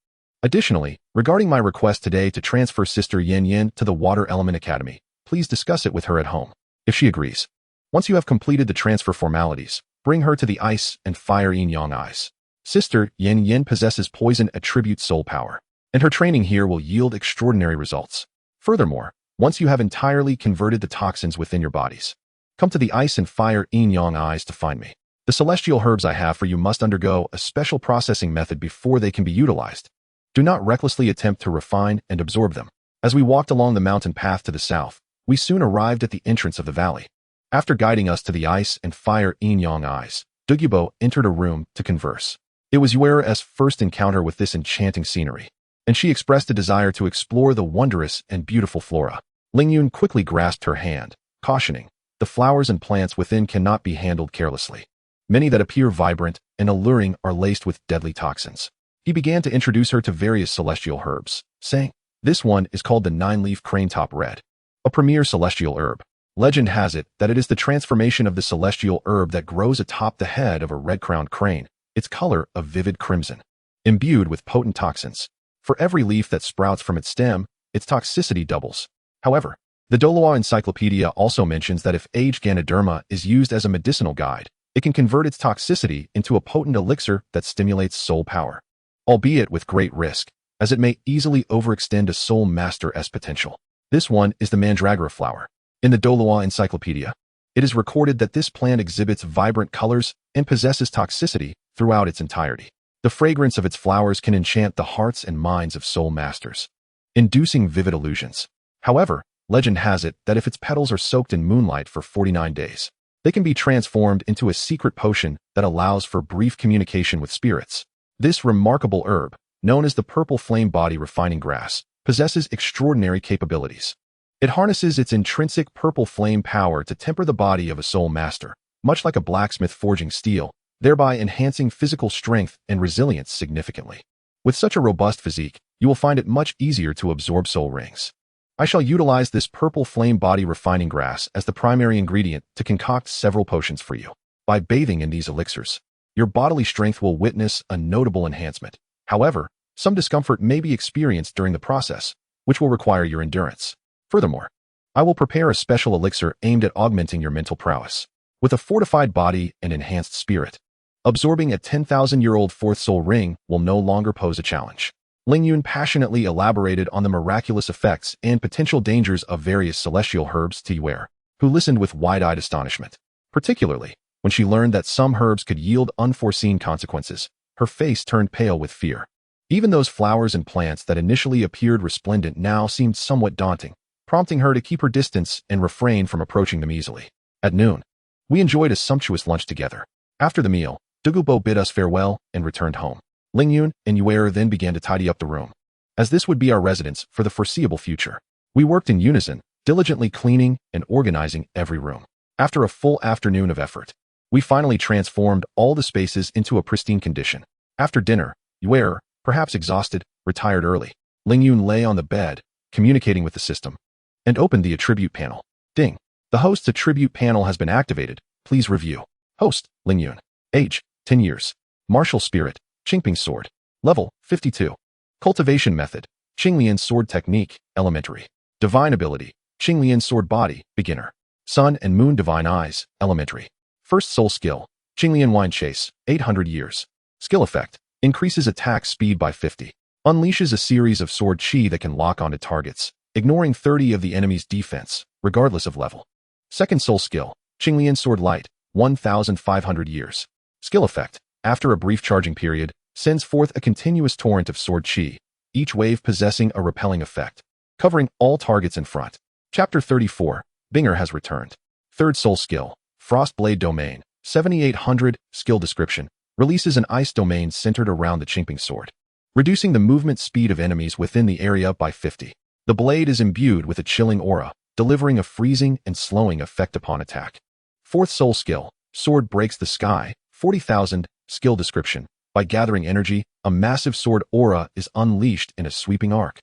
Additionally, regarding my request today to transfer Sister Yin Yin to the Water Element Academy, please discuss it with her at home. If she agrees, once you have completed the transfer formalities, bring her to the ice and fire yin-yang eyes. Sister Yin Yin possesses poison attribute soul power, and her training here will yield extraordinary results. Furthermore, once you have entirely converted the toxins within your bodies, come to the ice and fire yin-yang eyes to find me. The celestial herbs I have for you must undergo a special processing method before they can be utilized. Do not recklessly attempt to refine and absorb them. As we walked along the mountain path to the south, we soon arrived at the entrance of the valley. After guiding us to the ice and fire yin-yang eyes, Douluo entered a room to converse. It was Yuera's first encounter with this enchanting scenery, and she expressed a desire to explore the wondrous and beautiful flora. Ling Yun quickly grasped her hand, cautioning, the flowers and plants within cannot be handled carelessly. Many that appear vibrant and alluring are laced with deadly toxins. He began to introduce her to various celestial herbs, saying, "This one is called the nine-leaf cranetop red, a premier celestial herb. Legend has it that it is the transformation of the celestial herb that grows atop the head of a red-crowned crane, its color a vivid crimson, imbued with potent toxins. For every leaf that sprouts from its stem, its toxicity doubles." However, the Douluo Encyclopedia also mentions that if aged Ganoderma is used as a medicinal guide, it can convert its toxicity into a potent elixir that stimulates soul power, albeit with great risk, as it may easily overextend a soul master's potential. This one is the mandragora flower. In the Douluo Encyclopedia, it is recorded that this plant exhibits vibrant colors and possesses toxicity throughout its entirety. The fragrance of its flowers can enchant the hearts and minds of soul masters, inducing vivid illusions. However, legend has it that if its petals are soaked in moonlight for 49 days, they can be transformed into a secret potion that allows for brief communication with spirits. This remarkable herb, known as the purple flame body refining grass, possesses extraordinary capabilities. It harnesses its intrinsic purple flame power to temper the body of a soul master, much like a blacksmith forging steel, thereby enhancing physical strength and resilience significantly. With such a robust physique, you will find it much easier to absorb soul rings. I shall utilize this purple flame body refining grass as the primary ingredient to concoct several potions for you. By bathing in these elixirs, your bodily strength will witness a notable enhancement. However, some discomfort may be experienced during the process, which will require your endurance. Furthermore, I will prepare a special elixir aimed at augmenting your mental prowess. With a fortified body and enhanced spirit, absorbing a 10,000-year-old fourth soul ring will no longer pose a challenge. Ling Yun passionately elaborated on the miraculous effects and potential dangers of various celestial herbs to Yue, who listened with wide-eyed astonishment. Particularly, when she learned that some herbs could yield unforeseen consequences, her face turned pale with fear. Even those flowers and plants that initially appeared resplendent now seemed somewhat daunting, prompting her to keep her distance and refrain from approaching them easily. At noon, we enjoyed a sumptuous lunch together. After the meal, Douluo bid us farewell and returned home. Ling Yun and Yue then began to tidy up the room, as this would be our residence for the foreseeable future. We worked in unison, diligently cleaning and organizing every room. After a full afternoon of effort, we finally transformed all the spaces into a pristine condition. After dinner, Yue, perhaps exhausted, retired early. Ling Yun lay on the bed, communicating with the system, and opened the attribute panel. Ding! The host's attribute panel has been activated. Please review. Host, Ling Yun. Age, 10 years. Martial spirit, Qingping Sword. Level, 52. Cultivation method, Qingping Sword Technique, Elementary. Divine ability, Qingping Sword Body, Beginner. Sun and Moon Divine Eyes, Elementary. First soul skill, Qingping Wine Chase, 800 years. Skill effect, increases attack speed by 50. Unleashes a series of sword chi that can lock onto targets, ignoring 30 of the enemy's defense, regardless of level. Second soul skill, Qingping Sword Light, 1,500 years. Skill effect, after a brief charging period, sends forth a continuous torrent of sword chi, each wave possessing a repelling effect, covering all targets in front. Chapter 34, Binger has returned. Third soul skill, Frost Blade Domain, 7,800, skill description, releases an ice domain centered around the Qingping Sword, reducing the movement speed of enemies within the area by 50. The blade is imbued with a chilling aura, delivering a freezing and slowing effect upon attack. Fourth soul skill, Sword Breaks the Sky, 40,000, skill description. By gathering energy, a massive sword aura is unleashed in a sweeping arc,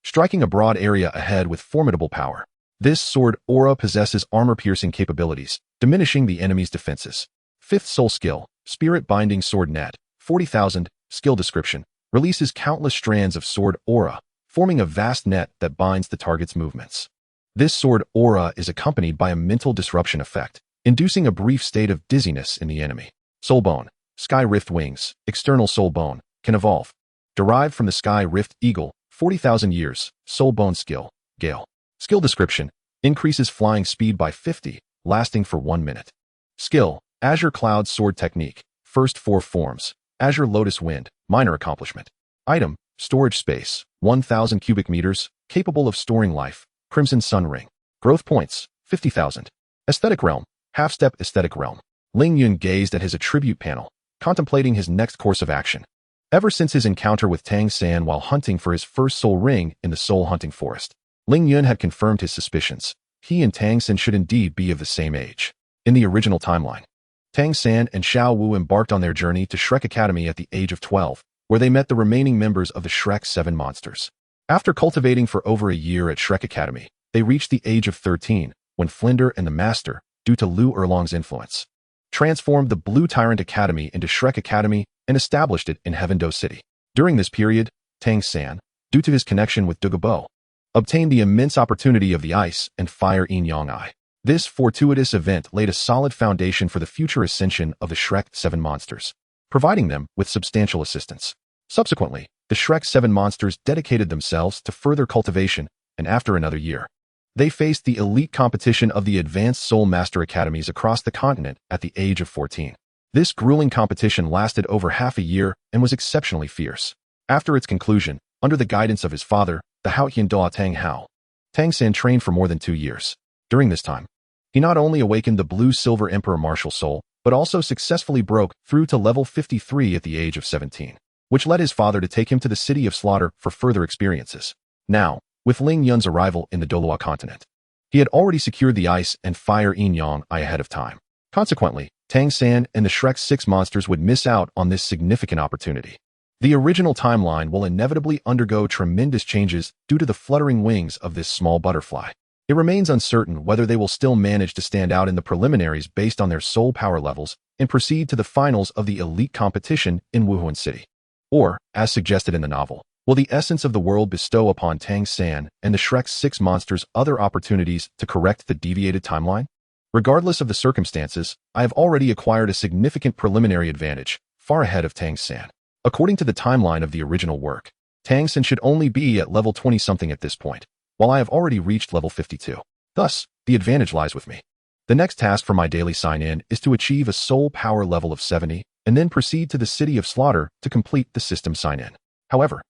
striking a broad area ahead with formidable power. This sword aura possesses armor-piercing capabilities, diminishing the enemy's defenses. Fifth soul skill, Spirit Binding Sword Net, 40,000, skill description, releases countless strands of sword aura, forming a vast net that binds the target's movements. This sword aura is accompanied by a mental disruption effect, inducing a brief state of dizziness in the enemy. Soul Bone, Sky Rift Wings, external soul bone, can evolve. Derived from the Sky Rift Eagle, 40,000 years, soul bone skill, Gale. Skill description, increases flying speed by 50, lasting for 1 minute. Skill, Azure Cloud Sword Technique, first 4 forms, Azure Lotus Wind, minor accomplishment. Item, storage space, 1,000 cubic meters, capable of storing life, Crimson Sun Ring. Growth points, 50,000. Aesthetic Realm, half-step Aesthetic Realm. Ling Yun gazed at his attribute panel, contemplating his next course of action. Ever since his encounter with Tang San while hunting for his first soul ring in the soul hunting forest, Ling Yun had confirmed his suspicions. he and Tang San should indeed be of the same age. In the original timeline, Tang San and Xiao Wu embarked on their journey to Shrek Academy at the age of 12, where they met the remaining members of the Shrek 7 monsters. After cultivating for over a year at Shrek Academy, they reached the age of 13, when Flinder and the Master, due to Lu Erlong's influence, transformed the Blue Tyrant Academy into Shrek Academy and established it in Heaven Do City. During this period, Tang San, due to his connection with Douluo, obtained the immense opportunity of the Ice and Fire Yin Yang Eye. This fortuitous event laid a solid foundation for the future ascension of the Shrek 7 monsters, providing them with substantial assistance. Subsequently, the Shrek 7 monsters dedicated themselves to further cultivation, and after another year, they faced the elite competition of the Advanced Soul Master Academies across the continent at the age of 14. This grueling competition lasted over half a year and was exceptionally fierce. After its conclusion, under the guidance of his father, the Haotian Da Tang Hao, Tang San trained for more than 2 years. During this time, he not only awakened the Blue-Silver Emperor martial soul, but also successfully broke through to level 53 at the age of 17, which led his father to take him to the City of Slaughter for further experiences. Now, with Ling Yun's arrival in the Douluo Continent, he had already secured the Ice and Fire Yin Yang Eye ahead of time. Consequently, Tang San and the Shrek 6 monsters would miss out on this significant opportunity. The original timeline will inevitably undergo tremendous changes due to the fluttering wings of this small butterfly. It remains uncertain whether they will still manage to stand out in the preliminaries based on their soul power levels and proceed to the finals of the elite competition in Wuhan City. Or, as suggested in the novel, will the essence of the world bestow upon Tang San and the Shrek 6 monsters other opportunities to correct the deviated timeline? Regardless of the circumstances, I have already acquired a significant preliminary advantage, far ahead of Tang San. According to the timeline of the original work, Tang San should only be at level 20-something at this point, while I have already reached level 52. Thus, the advantage lies with me. The next task for my daily sign-in is to achieve a soul power level of 70, and then proceed to the City of Slaughter to complete the system sign-in. However,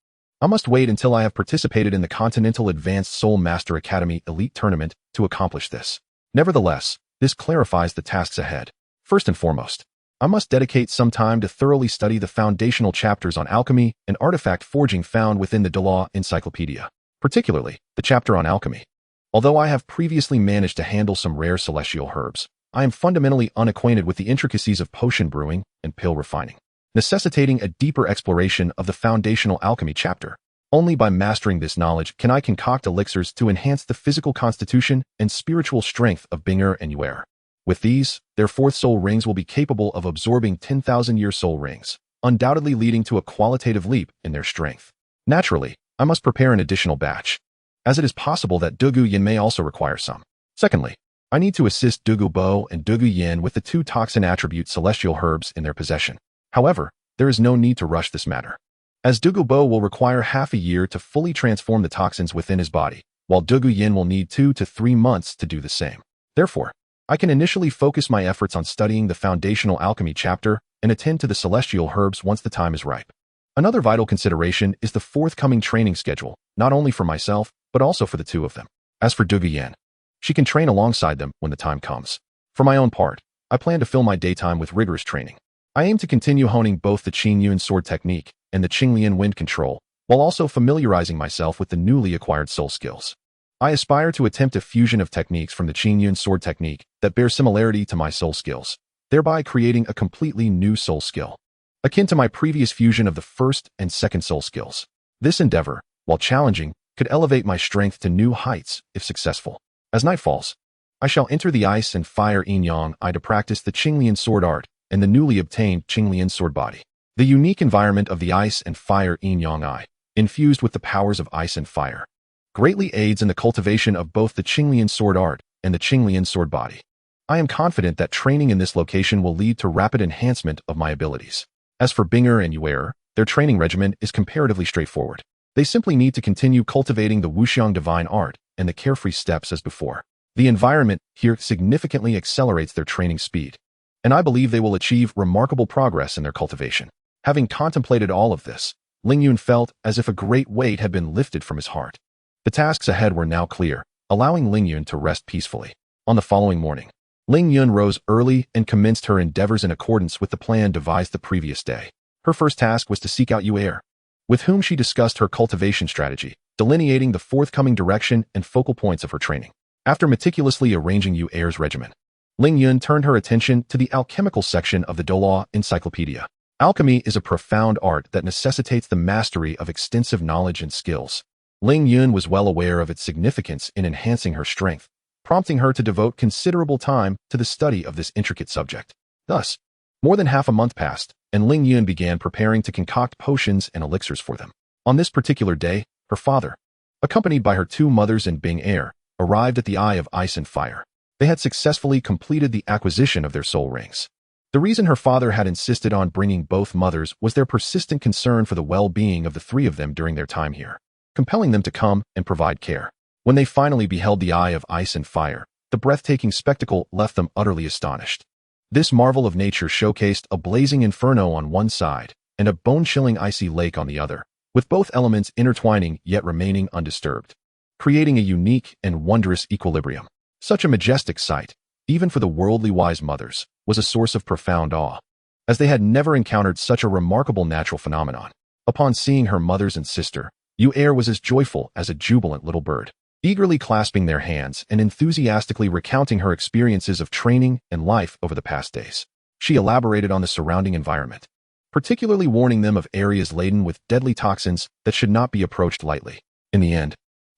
I must wait until I have participated in the Continental Advanced Soul Master Academy Elite Tournament to accomplish this. Nevertheless, this clarifies the tasks ahead. First and foremost, I must dedicate some time to thoroughly study the foundational chapters on alchemy and artifact forging found within the Douluo Encyclopedia, particularly the chapter on alchemy. Although I have previously managed to handle some rare celestial herbs, I am fundamentally unacquainted with the intricacies of potion brewing and pill refining, necessitating a deeper exploration of the foundational alchemy chapter. Only by mastering this knowledge can I concoct elixirs to enhance the physical constitution and spiritual strength of Binger and Yuer. With these, their 4th soul rings will be capable of absorbing 10,000-year soul rings, undoubtedly leading to a qualitative leap in their strength. Naturally, I must prepare an additional batch, as it is possible that Dugu Yin may also require some. Secondly, I need to assist Dugu Bo and Dugu Yin with the 2 toxin attribute celestial herbs in their possession. However, there is no need to rush this matter, as Dugu Bo will require half a year to fully transform the toxins within his body, while Dugu Yin will need 2 to 3 months to do the same. Therefore, I can initially focus my efforts on studying the foundational alchemy chapter and attend to the celestial herbs once the time is ripe. Another vital consideration is the forthcoming training schedule, not only for myself, but also for the 2 of them. As for Dugu Yin, she can train alongside them when the time comes. For my own part, I plan to fill my daytime with rigorous training. I aim to continue honing both the Qingyun sword technique and the Qinglian wind control, while also familiarizing myself with the newly acquired soul skills. I aspire to attempt a fusion of techniques from the Qingyun sword technique that bear similarity to my soul skills, thereby creating a completely new soul skill, akin to my previous fusion of the 1st and 2nd soul skills. This endeavor, while challenging, could elevate my strength to new heights if successful. As night falls, I shall enter the Ice and Fire Yin Yang Eye to practice the Qinglian Sword Art and the newly obtained Qinglian Sword Body. The unique environment of the Ice and Fire Yin Yang Eye, infused with the powers of ice and fire, greatly aids in the cultivation of both the Qinglian Sword Art and the Qinglian Sword Body. I am confident that training in this location will lead to rapid enhancement of my abilities. As for Binger and Yuer, their training regimen is comparatively straightforward. They simply need to continue cultivating the Wuxiang Divine Art and the carefree steps as before. The environment here significantly accelerates their training speed, and I believe they will achieve remarkable progress in their cultivation. Having contemplated all of this, Ling Yun felt as if a great weight had been lifted from his heart. The tasks ahead were now clear, allowing Ling Yun to rest peacefully. On the following morning, Ling Yun rose early and commenced her endeavors in accordance with the plan devised the previous day. Her first task was to seek out Yuer, with whom she discussed her cultivation strategy, delineating the forthcoming direction and focal points of her training. After meticulously arranging Yu Er's regimen, Ling Yun turned her attention to the alchemical section of the Douluo Encyclopedia. Alchemy is a profound art that necessitates the mastery of extensive knowledge and skills. Ling Yun was well aware of its significance in enhancing her strength, prompting her to devote considerable time to the study of this intricate subject. Thus, more than half a month passed, and Ling Yun began preparing to concoct potions and elixirs for them. On this particular day, her father, accompanied by her two mothers and Bing Er, arrived at the Eye of Ice and Fire. They had successfully completed the acquisition of their soul rings. The reason her father had insisted on bringing both mothers was their persistent concern for the well-being of the three of them during their time here, compelling them to come and provide care. When they finally beheld the Eye of Ice and Fire, the breathtaking spectacle left them utterly astonished. This marvel of nature showcased a blazing inferno on one side and a bone-chilling icy lake on the other, with both elements intertwining yet remaining undisturbed, creating a unique and wondrous equilibrium. Such a majestic sight, even for the worldly wise mothers, was a source of profound awe, as they had never encountered such a remarkable natural phenomenon. Upon seeing her mothers and sister, Yu Er was as joyful as a jubilant little bird, eagerly clasping their hands and enthusiastically recounting her experiences of training and life over the past days. She elaborated on the surrounding environment, particularly warning them of areas laden with deadly toxins that should not be approached lightly. In the end,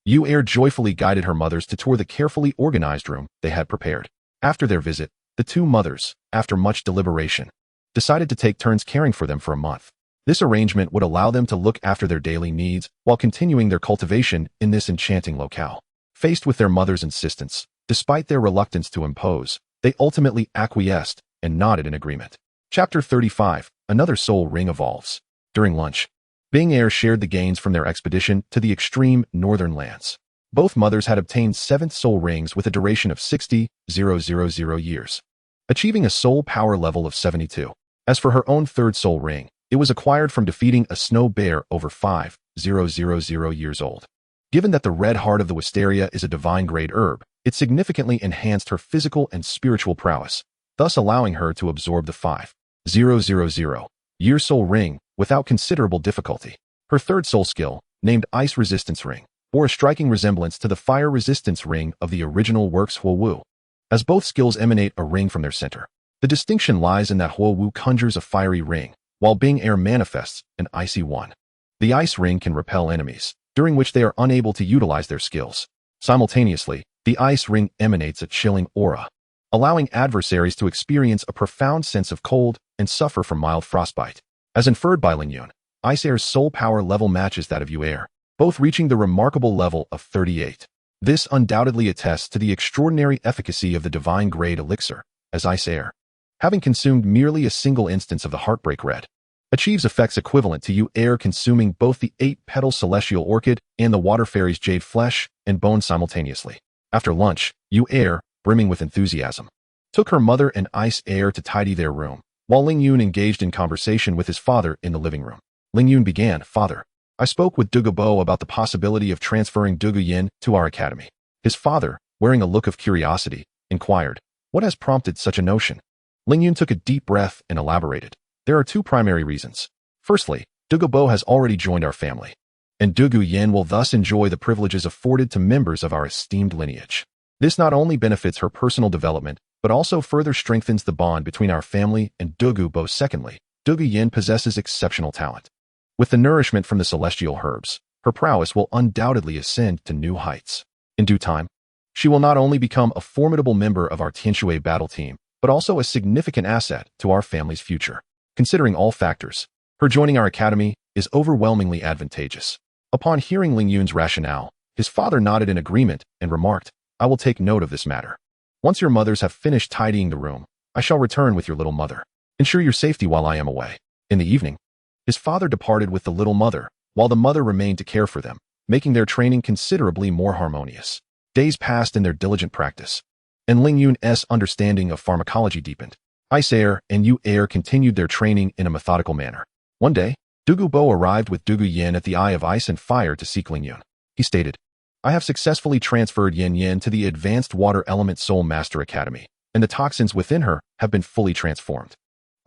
Yu Er joyfully guided her mothers to tour the carefully organized room they had prepared. After their visit, the two mothers, after much deliberation, decided to take turns caring for them for a month. This arrangement would allow them to look after their daily needs while continuing their cultivation in this enchanting locale. Faced with their mother's insistence, despite their reluctance to impose, they ultimately acquiesced and nodded in agreement. Chapter 35. Another soul ring evolves. During lunch, Bing Er shared the gains from their expedition to the extreme northern lands. Both mothers had obtained 7th soul rings with a duration of 60,000 years, achieving a soul power level of 72. As for her own 3rd soul ring, it was acquired from defeating a snow bear over 5,000 years old. Given that the red heart of the wisteria is a divine-grade herb, it significantly enhanced her physical and spiritual prowess, thus allowing her to absorb the 5,000 year soul ring without considerable difficulty. Her 3rd soul skill, named Ice Resistance Ring, bore a striking resemblance to the Fire Resistance Ring of the original works Huowu. As both skills emanate a ring from their center, the distinction lies in that Huowu conjures a fiery ring, while Bing Er manifests an icy one. The ice ring can repel enemies, during which they are unable to utilize their skills. Simultaneously, the ice ring emanates a chilling aura, allowing adversaries to experience a profound sense of cold and suffer from mild frostbite. As inferred by Ling Yun, Ice Air's soul power level matches that of Yu Er, both reaching the remarkable level of 38. This undoubtedly attests to the extraordinary efficacy of the divine-grade elixir, as Ice Air, having consumed merely a single instance of the Heartbreak Red, achieves effects equivalent to Yu Er consuming both the 8-petal celestial orchid and the water fairy's jade flesh and bone simultaneously. After lunch, Yu Er, brimming with enthusiasm, took her mother and Ice Air to tidy their room, while Ling Yun engaged in conversation with his father in the living room. Ling Yun began, "Father, I spoke with Douluo Bo about the possibility of transferring Douluo Yin to our academy." His father, wearing a look of curiosity, inquired, "What has prompted such a notion?" Ling Yun took a deep breath and elaborated. "There are 2 primary reasons. Firstly, Douluo Bo has already joined our family, and Douluo Yin will thus enjoy the privileges afforded to members of our esteemed lineage. This not only benefits her personal development, but also further strengthens the bond between our family and Douluo Bo. Secondly, Douluo Yin possesses exceptional talent. With the nourishment from the celestial herbs, her prowess will undoubtedly ascend to new heights. In due time, she will not only become a formidable member of our Tianshui battle team, but also a significant asset to our family's future. Considering all factors, her joining our academy is overwhelmingly advantageous." Upon hearing Ling Yun's rationale, his father nodded in agreement and remarked, "I will take note of this matter. Once your mothers have finished tidying the room, I shall return with your little mother. Ensure your safety while I am away." In the evening, his father departed with the little mother, while the mother remained to care for them, making their training considerably more harmonious. Days passed in their diligent practice, and Ling Yun's understanding of pharmacology deepened. Ice Air and Yu Er continued their training in a methodical manner. One day, Douluo Bo arrived with Douluo Yin at the Eye of Ice and Fire to seek Ling Yun. He stated, "I have successfully transferred Yin Yin to the Advanced Water Element Soul Master Academy, and the toxins within her have been fully transformed.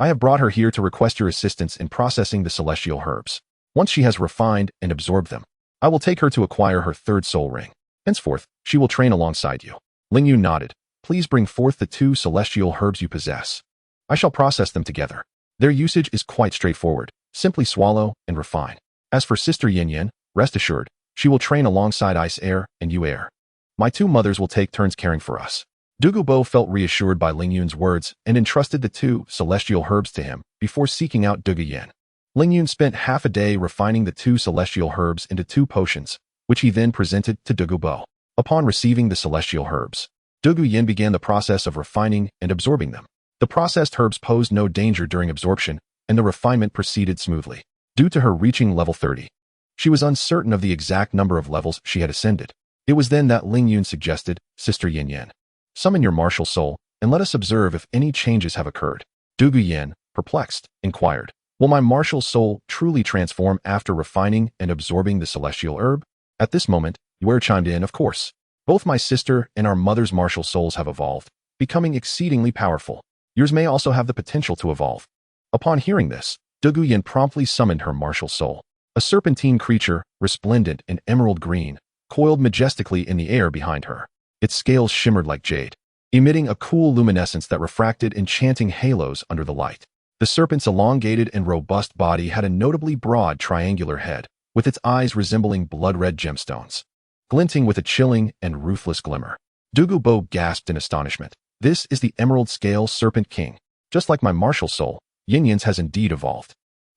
I have brought her here to request your assistance in processing the celestial herbs. Once she has refined and absorbed them, I will take her to acquire her 3rd soul ring. Henceforth, she will train alongside you." Lingyun nodded. Please bring forth the 2 celestial herbs you possess. I shall process them together. Their usage is quite straightforward. Simply swallow and refine. As for Sister Yin, rest assured, she will train alongside Ice Air and You Air. My 2 mothers will take turns caring for us. Douluo felt reassured by Lingyun's words and entrusted the 2 celestial herbs to him before seeking out Douluo. Lingyun spent half a day refining the 2 celestial herbs into 2 potions, which he then presented to Douluo. Upon receiving the celestial herbs, Douluo began the process of refining and absorbing them. The processed herbs posed no danger during absorption, and the refinement proceeded smoothly. Due to her reaching level 30, she was uncertain of the exact number of levels she had ascended. It was then that Lingyun suggested, Sister Yin, summon your martial soul, and let us observe if any changes have occurred. Douluo, perplexed, inquired, will my martial soul truly transform after refining and absorbing the celestial herb? At this moment, Yuer chimed in, of course. Both my sister and our mother's martial souls have evolved, becoming exceedingly powerful. Yours may also have the potential to evolve. Upon hearing this, Douluo promptly summoned her martial soul. A serpentine creature, resplendent in emerald green, coiled majestically in the air behind her. Its scales shimmered like jade, emitting a cool luminescence that refracted enchanting halos under the light. The serpent's elongated and robust body had a notably broad triangular head, with its eyes resembling blood-red gemstones, glinting with a chilling and ruthless glimmer. Douluo gasped in astonishment. This is the Emerald Scale Serpent King. Just like my martial soul, Yin's has indeed evolved.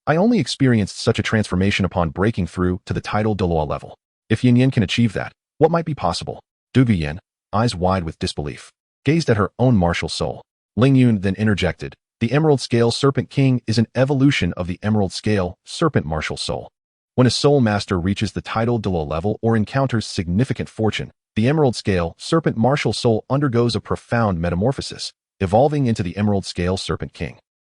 I only experienced such a transformation upon breaking through to the title Douluo level. If Yin can achieve that, what might be possible? Douluo, eyes wide with disbelief, gazed at her own martial soul. Lingyun then interjected, the Emerald Scale Serpent King is an evolution of the Emerald Scale Serpent Martial Soul. When a soul master reaches the title Douluo level or encounters significant fortune, the Emerald Scale Serpent Martial Soul undergoes a profound metamorphosis, evolving into the Emerald Scale Serpent King,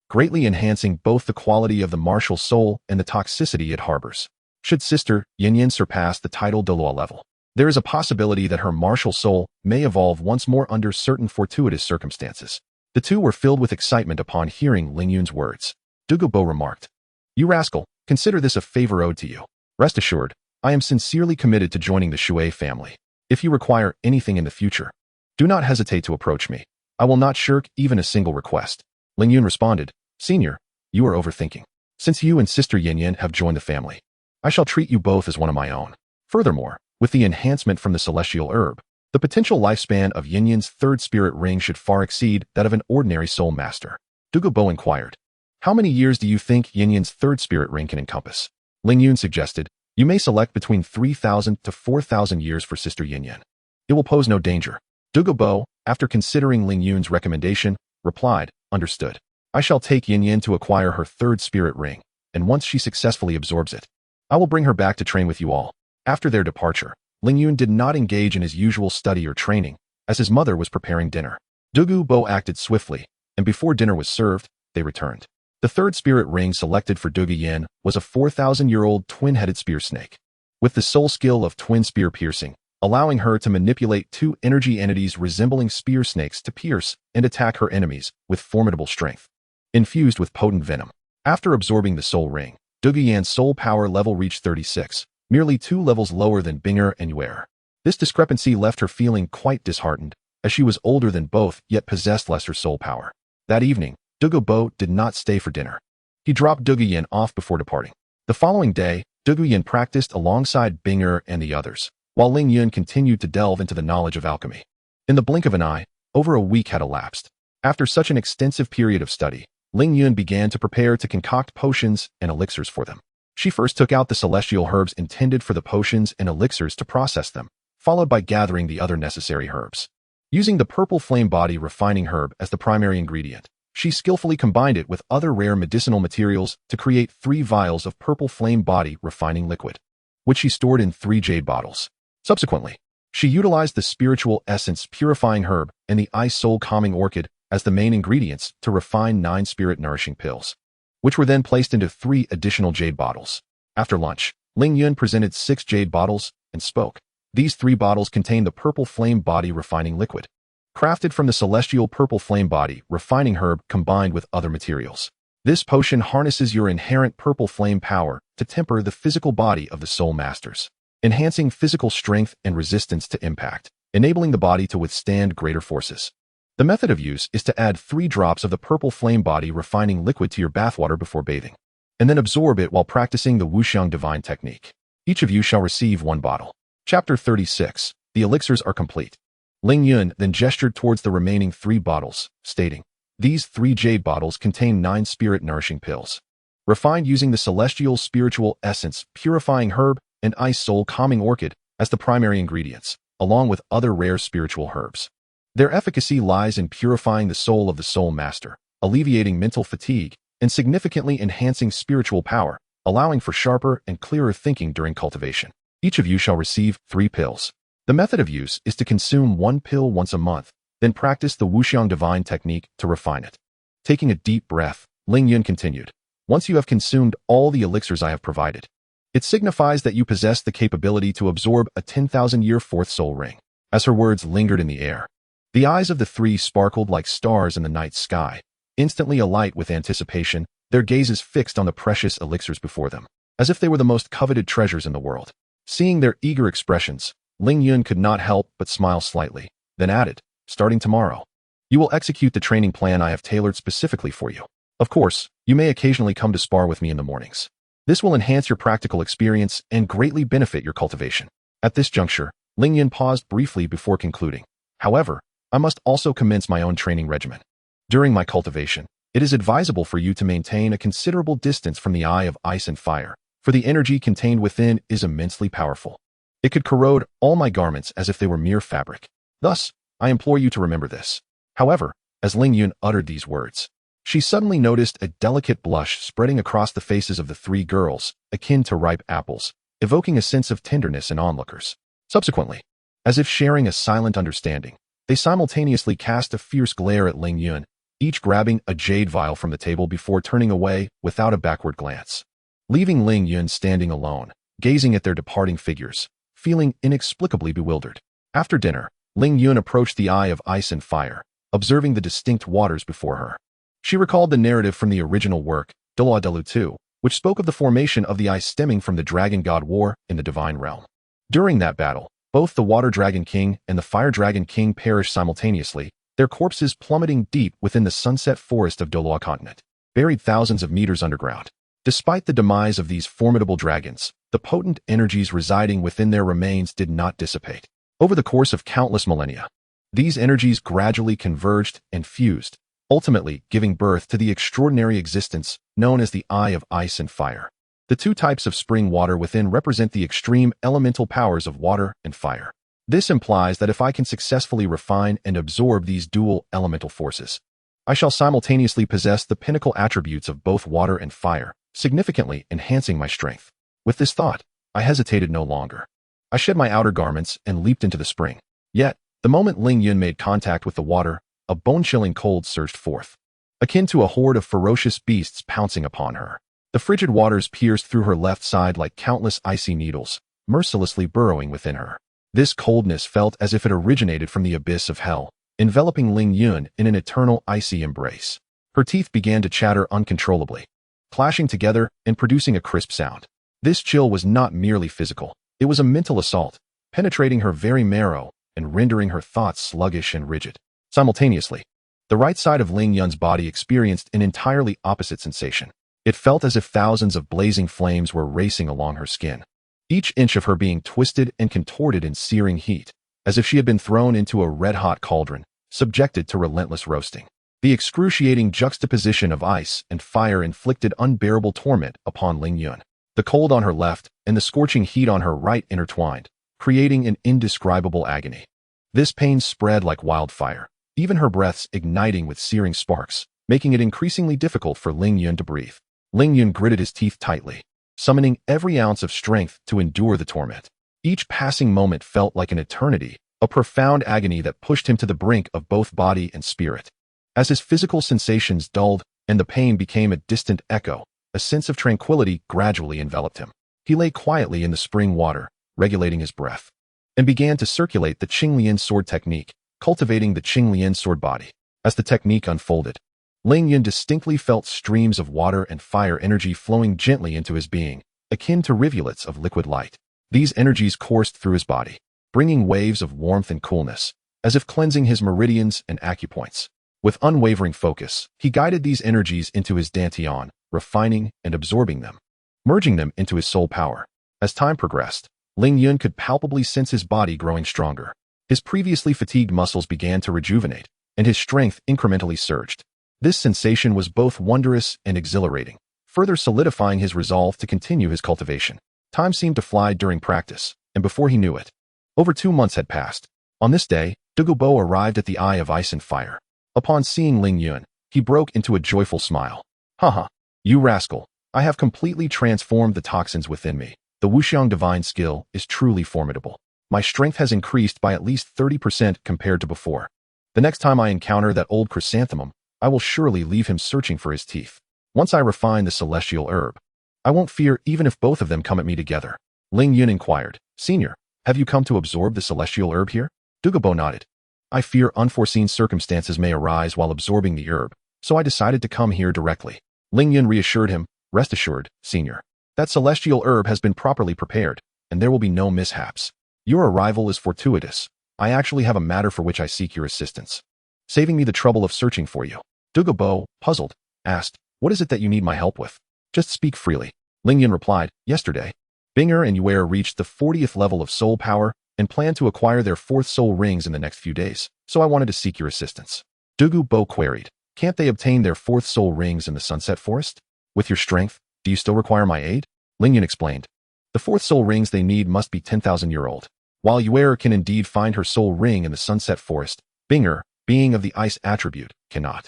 greatly enhancing both the quality of the martial soul and the toxicity it harbors. Should Sister Yin surpass the title Douluo level, there is a possibility that her martial soul may evolve once more under certain fortuitous circumstances. The 2 were filled with excitement upon hearing Lingyun's words. Douluo remarked, You rascal, consider this a favor owed to you. Rest assured, I am sincerely committed to joining the Shui family. If you require anything in the future, do not hesitate to approach me. I will not shirk even a single request. Lingyun responded, Senior, you are overthinking. Since you and Sister Yin have joined the family, I shall treat you both as one of my own. Furthermore, with the enhancement from the celestial herb, the potential lifespan of Yin's 3rd spirit ring should far exceed that of an ordinary soul master. Douluo inquired, How many years do you think Yin's 3rd spirit ring can encompass? Lingyun suggested, You may select between 3,000 to 4,000 years for Sister Yin. It will pose no danger. Douluo, after considering Lingyun's recommendation, replied, Understood. I shall take Yin to acquire her 3rd spirit ring, and once she successfully absorbs it, I will bring her back to train with you all. After their departure, Lingyun did not engage in his usual study or training, as his mother was preparing dinner. Douluo acted swiftly, and before dinner was served, they returned. The 3rd spirit ring selected for Douluo was a 4,000-year-old twin-headed spear snake, with the sole skill of twin spear piercing, allowing her to manipulate 2 energy entities resembling spear snakes to pierce and attack her enemies with formidable strength, infused with potent venom. After absorbing the soul ring, Douluo's soul power level reached 36, merely 2 levels lower than Binger and Yuer. This discrepancy left her feeling quite disheartened, as she was older than both yet possessed lesser soul power. That evening, Douluo did not stay for dinner. He dropped Douluo off before departing. The following day, Douluo practiced alongside Binger and the others, while Lingyun continued to delve into the knowledge of alchemy. In the blink of an eye, over a week had elapsed. After such an extensive period of study, Lingyun began to prepare to concoct potions and elixirs for them. She first took out the celestial herbs intended for the potions and elixirs to process them, followed by gathering the other necessary herbs. Using the purple flame body refining herb as the primary ingredient, she skillfully combined it with other rare medicinal materials to create 3 vials of purple flame body refining liquid, which she stored in 3 jade bottles. Subsequently, she utilized the spiritual essence purifying herb and the ice soul calming orchid as the main ingredients to refine 9 spirit nourishing pills, which were then placed into 3 additional jade bottles. After lunch, Lingyun presented 6 jade bottles and spoke. These 3 bottles contain the purple flame body refining liquid, crafted from the celestial purple flame body refining herb combined with other materials. This potion harnesses your inherent purple flame power to temper the physical body of the soul masters, enhancing physical strength and resistance to impact. enabling the body to withstand greater forces. The method of use is to add 3 drops of the purple flame body refining liquid to your bathwater before bathing, and then absorb it while practicing the Wuxiang Divine Technique. Each of you shall receive 1 bottle. Chapter 36. The elixirs are complete. Ling Yun then gestured towards the remaining 3 bottles, stating, "These 3 jade bottles contain 9 spirit-nourishing pills, refined using the celestial spiritual essence, purifying herb, and ice soul calming orchid as the primary ingredients, along with other rare spiritual herbs. Their efficacy lies in purifying the soul of the soul master, alleviating mental fatigue, and significantly enhancing spiritual power, allowing for sharper and clearer thinking during cultivation. Each of you shall receive 3 pills. The method of use is to consume 1 pill once a month, then practice the Wuxiang Divine Technique to refine it." Taking a deep breath, Ling Yun continued, "Once you have consumed all the elixirs I have provided, it signifies that you possess the capability to absorb a 10,000-year 4th soul ring." As her words lingered in the air, the eyes of the 3 sparkled like stars in the night sky, instantly alight with anticipation, their gazes fixed on the precious elixirs before them, as if they were the most coveted treasures in the world. Seeing their eager expressions, Ling Yun could not help but smile slightly, then added, "Starting tomorrow, you will execute the training plan I have tailored specifically for you. Of course, you may occasionally come to spar with me in the mornings. This will enhance your practical experience and greatly benefit your cultivation." At this juncture, Ling Yun paused briefly before concluding, "However, I must also commence my own training regimen. During my cultivation, it is advisable for you to maintain a considerable distance from the eye of ice and fire, for the energy contained within is immensely powerful. It could corrode all my garments as if they were mere fabric. Thus, I implore you to remember this." However, as Ling Yun uttered these words, she suddenly noticed a delicate blush spreading across the faces of the 3 girls, akin to ripe apples, evoking a sense of tenderness in onlookers. Subsequently, as if sharing a silent understanding, they simultaneously cast a fierce glare at Ling Yun, each grabbing a jade vial from the table before turning away without a backward glance, leaving Ling Yun standing alone, gazing at their departing figures, feeling inexplicably bewildered. After dinner, Ling Yun approached the Eye of Ice and Fire, observing the distinct waters before her. She recalled the narrative from the original work, Douluo 2, which spoke of the formation of the eye stemming from the Dragon God War in the Divine Realm. During that battle, both the Water Dragon King and the Fire Dragon King perished simultaneously, their corpses plummeting deep within the sunset forest of Douluo Continent, buried thousands of meters underground. Despite the demise of these formidable dragons, the potent energies residing within their remains did not dissipate. Over the course of countless millennia, these energies gradually converged and fused, ultimately giving birth to the extraordinary existence known as the Eye of Ice and Fire. The 2 types of spring water within represent the extreme elemental powers of water and fire. This implies that if I can successfully refine and absorb these dual elemental forces, I shall simultaneously possess the pinnacle attributes of both water and fire, significantly enhancing my strength. With this thought, I hesitated no longer. I shed my outer garments and leaped into the spring. Yet, the moment Ling Yun made contact with the water, a bone-chilling cold surged forth, akin to a horde of ferocious beasts pouncing upon her. The frigid waters pierced through her left side like countless icy needles, mercilessly burrowing within her. This coldness felt as if it originated from the abyss of hell, enveloping Ling Yun in an eternal icy embrace. Her teeth began to chatter uncontrollably, clashing together and producing a crisp sound. This chill was not merely physical. It was a mental assault, penetrating her very marrow and rendering her thoughts sluggish and rigid. Simultaneously, the right side of Ling Yun's body experienced an entirely opposite sensation. It felt as if thousands of blazing flames were racing along her skin, each inch of her being twisted and contorted in searing heat, as if she had been thrown into a red-hot cauldron, subjected to relentless roasting. The excruciating juxtaposition of ice and fire inflicted unbearable torment upon Ling Yun. The cold on her left and the scorching heat on her right intertwined, creating an indescribable agony. This pain spread like wildfire, even her breaths igniting with searing sparks, making it increasingly difficult for Ling Yun to breathe. Ling Yun gritted his teeth tightly, summoning every ounce of strength to endure the torment. Each passing moment felt like an eternity, a profound agony that pushed him to the brink of both body and spirit. As his physical sensations dulled and the pain became a distant echo, a sense of tranquility gradually enveloped him. He lay quietly in the spring water, regulating his breath, and began to circulate the Qingping Sword technique, cultivating the Qingping Sword body. As the technique unfolded, Ling Yun distinctly felt streams of water and fire energy flowing gently into his being, akin to rivulets of liquid light. These energies coursed through his body, bringing waves of warmth and coolness, as if cleansing his meridians and acupoints. With unwavering focus, he guided these energies into his dantian, refining and absorbing them, merging them into his soul power. As time progressed, Ling Yun could palpably sense his body growing stronger. His previously fatigued muscles began to rejuvenate, and his strength incrementally surged. This sensation was both wondrous and exhilarating, further solidifying his resolve to continue his cultivation. Time seemed to fly during practice, and before he knew it, over 2 months had passed. On this day, Douluo arrived at the Eye of Ice and Fire. Upon seeing Ling Yun, he broke into a joyful smile. Haha, you rascal, I have completely transformed the toxins within me. The Wuxiang divine skill is truly formidable. My strength has increased by at least 30% compared to before. The next time I encounter that old chrysanthemum, I will surely leave him searching for his teeth. Once I refine the celestial herb, I won't fear even if both of them come at me together. Ling Yun inquired, Senior, have you come to absorb the celestial herb here? Douluo nodded. I fear unforeseen circumstances may arise while absorbing the herb, so I decided to come here directly. Ling Yun reassured him, Rest assured, Senior, that celestial herb has been properly prepared, and there will be no mishaps. Your arrival is fortuitous. I actually have a matter for which I seek your assistance, saving me the trouble of searching for you. Douluo, puzzled, asked, What is it that you need my help with? Just speak freely. Ling Yun replied, Yesterday, Binger and Yuer reached the 40th level of soul power and plan to acquire their 4th soul rings in the next few days, so I wanted to seek your assistance. Douluo queried, Can't they obtain their 4th soul rings in the Sunset Forest? With your strength, do you still require my aid? Ling Yun explained. The 4th soul rings they need must be 10,000-year-old. While Yuer can indeed find her soul ring in the Sunset Forest, Binger, being of the ice attribute, cannot.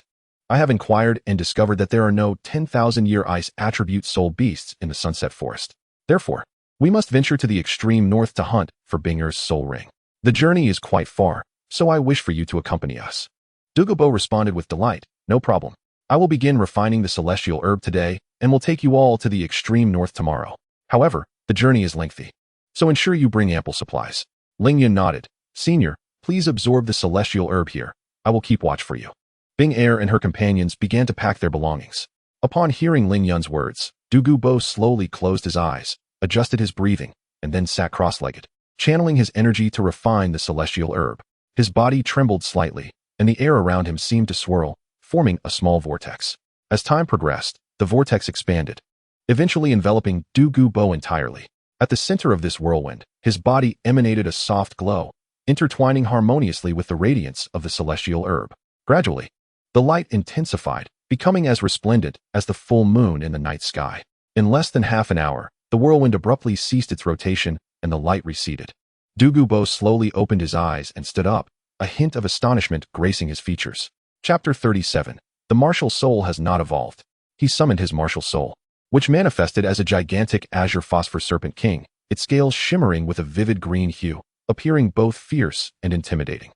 I have inquired and discovered that there are no 10,000-year ice attribute soul beasts in the Sunset Forest. Therefore, we must venture to the extreme north to hunt for Binger's soul ring. The journey is quite far, so I wish for you to accompany us. Douluo responded with delight, No problem. I will begin refining the celestial herb today and will take you all to the extreme north tomorrow. However, the journey is lengthy, so ensure you bring ample supplies. Ling Yun nodded. Senior, please absorb the celestial herb here. I will keep watch for you. Bing Er and her companions began to pack their belongings. Upon hearing Ling Yun's words, Douluo slowly closed his eyes, adjusted his breathing, and then sat cross-legged, channeling his energy to refine the celestial herb. His body trembled slightly, and the air around him seemed to swirl, forming a small vortex. As time progressed, the vortex expanded, eventually enveloping Douluo entirely. At the center of this whirlwind, his body emanated a soft glow, intertwining harmoniously with the radiance of the celestial herb. Gradually, the light intensified, becoming as resplendent as the full moon in the night sky. In less than half an hour, the whirlwind abruptly ceased its rotation and the light receded. Douluo slowly opened his eyes and stood up, a hint of astonishment gracing his features. Chapter 37. The martial soul has not evolved. He summoned his martial soul, which manifested as a gigantic azure phosphor serpent king, its scales shimmering with a vivid green hue, appearing both fierce and intimidating.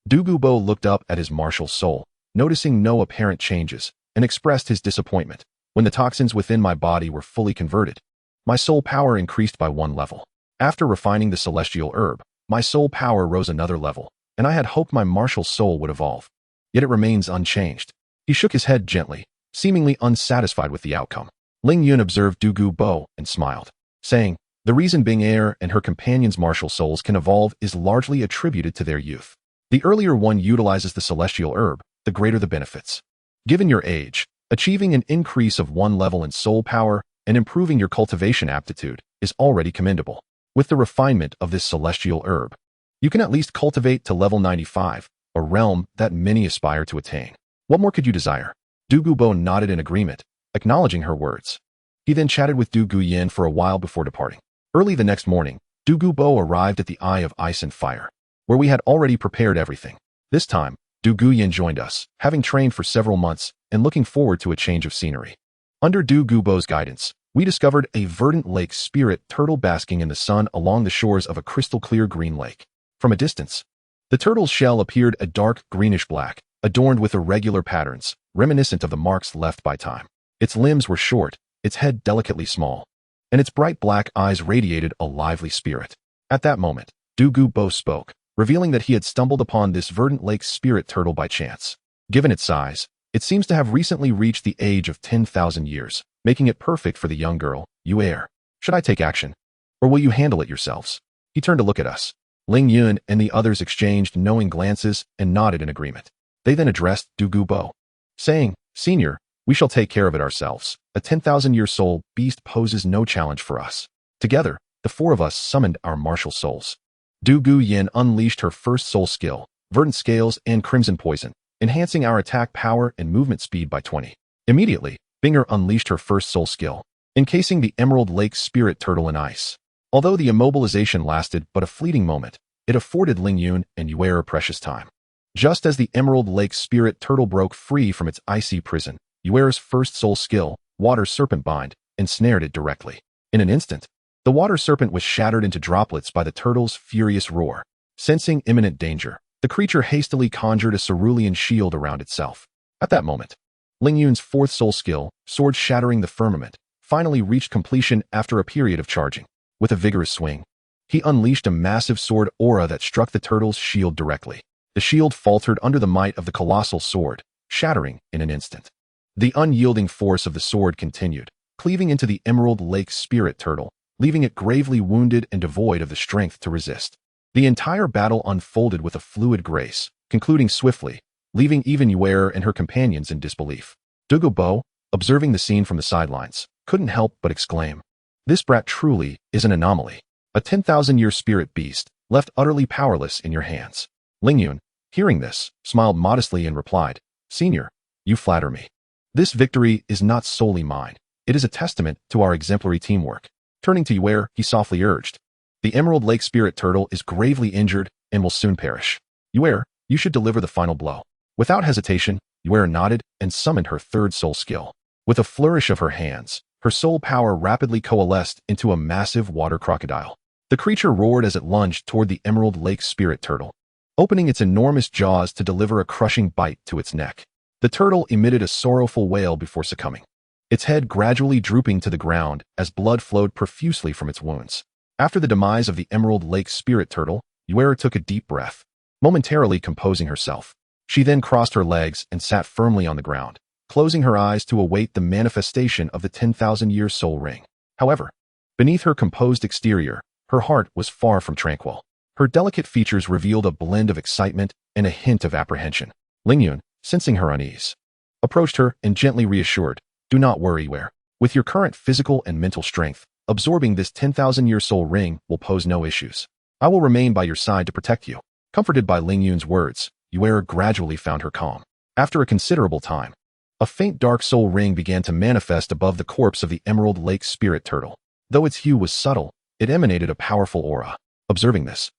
Douluo looked up at his martial soul, noticing no apparent changes, and expressed his disappointment. When the toxins within my body were fully converted, my soul power increased by 1 level. After refining the celestial herb, my soul power rose another level, and I had hoped my martial soul would evolve. Yet it remains unchanged. He shook his head gently, seemingly unsatisfied with the outcome. Ling Yun observed Douluo and smiled, saying, The reason Bing Er and her companions' martial souls can evolve is largely attributed to their youth. The earlier one utilizes the celestial herb, the greater the benefits. Given your age, achieving an increase of 1 level in soul power and improving your cultivation aptitude is already commendable. With the refinement of this celestial herb, you can at least cultivate to level 95, a realm that many aspire to attain. What more could you desire? Douluo nodded in agreement, acknowledging her words. He then chatted with Du Guyan for a while before departing. Early the next morning, Douluo arrived at the Eye of Ice and Fire, where we had already prepared everything. This time, Du Guyan joined us, having trained for several months and looking forward to a change of scenery. Under Douluo's guidance, we discovered a verdant lake spirit turtle basking in the sun along the shores of a crystal-clear green lake. From a distance, the turtle's shell appeared a dark greenish-black, adorned with irregular patterns, reminiscent of the marks left by time. Its limbs were short, its head delicately small, and its bright black eyes radiated a lively spirit. At that moment, Douluo spoke, revealing that he had stumbled upon this verdant lake spirit turtle by chance. Given its size, it seems to have recently reached the age of 10,000 years, making it perfect for the young girl, Yuer. Should I take action? Or will you handle it yourselves? He turned to look at us. Ling Yun and the others exchanged knowing glances and nodded in agreement. They then addressed Douluo Bo, saying, "Senior, we shall take care of it ourselves. A 10,000-year soul beast poses no challenge for us." Together, the four of us summoned our martial souls. Douluo Yin unleashed her first soul skill, Verdant Scales and Crimson Poison, enhancing our attack power and movement speed by 20. Immediately, Binger unleashed her first soul skill, encasing the Emerald Lake Spirit Turtle in ice. Although the immobilization lasted but a fleeting moment, it afforded Ling Yun and Yuera precious time. Just as the Emerald Lake Spirit Turtle broke free from its icy prison, Yuera's first soul skill, Water Serpent Bind, ensnared it directly. In an instant, the water serpent was shattered into droplets by the turtle's furious roar. Sensing imminent danger, the creature hastily conjured a cerulean shield around itself. At that moment, Ling Yun's fourth soul skill, Sword Shattering the Firmament, finally reached completion after a period of charging. With a vigorous swing, he unleashed a massive sword aura that struck the turtle's shield directly. The shield faltered under the might of the colossal sword, shattering in an instant. The unyielding force of the sword continued, cleaving into the Emerald Lake Spirit Turtle, leaving it gravely wounded and devoid of the strength to resist. The entire battle unfolded with a fluid grace, concluding swiftly, leaving even Yuera and her companions in disbelief. Douluo Bo, observing the scene from the sidelines, couldn't help but exclaim, "This brat truly is an anomaly. A 10,000-year spirit beast, left utterly powerless in your hands." Ling Yun, hearing this, smiled modestly and replied, "Senior, you flatter me. This victory is not solely mine. It is a testament to our exemplary teamwork." Turning to Yuera, he softly urged, "The Emerald Lake Spirit Turtle is gravely injured and will soon perish. Yuera, you should deliver the final blow." Without hesitation, Yuera nodded and summoned her third soul skill. With a flourish of her hands, her soul power rapidly coalesced into a massive water crocodile. The creature roared as it lunged toward the Emerald Lake Spirit Turtle, opening its enormous jaws to deliver a crushing bite to its neck. The turtle emitted a sorrowful wail before succumbing, its head gradually drooping to the ground as blood flowed profusely from its wounds. After the demise of the Emerald Lake Spirit Turtle, Yuera took a deep breath, momentarily composing herself. She then crossed her legs and sat firmly on the ground, closing her eyes to await the manifestation of the 10,000-year soul ring. However, beneath her composed exterior, her heart was far from tranquil. Her delicate features revealed a blend of excitement and a hint of apprehension. Ling Yun, sensing her unease, approached her and gently reassured, "Do not worry, Yuera. With your current physical and mental strength, absorbing this 10,000-year soul ring will pose no issues. I will remain by your side to protect you." Comforted by Ling Yun's words, Yuera gradually found her calm. After a considerable time, a faint dark soul ring began to manifest above the corpse of the Emerald Lake Spirit Turtle. Though its hue was subtle, it emanated a powerful aura. Observing this,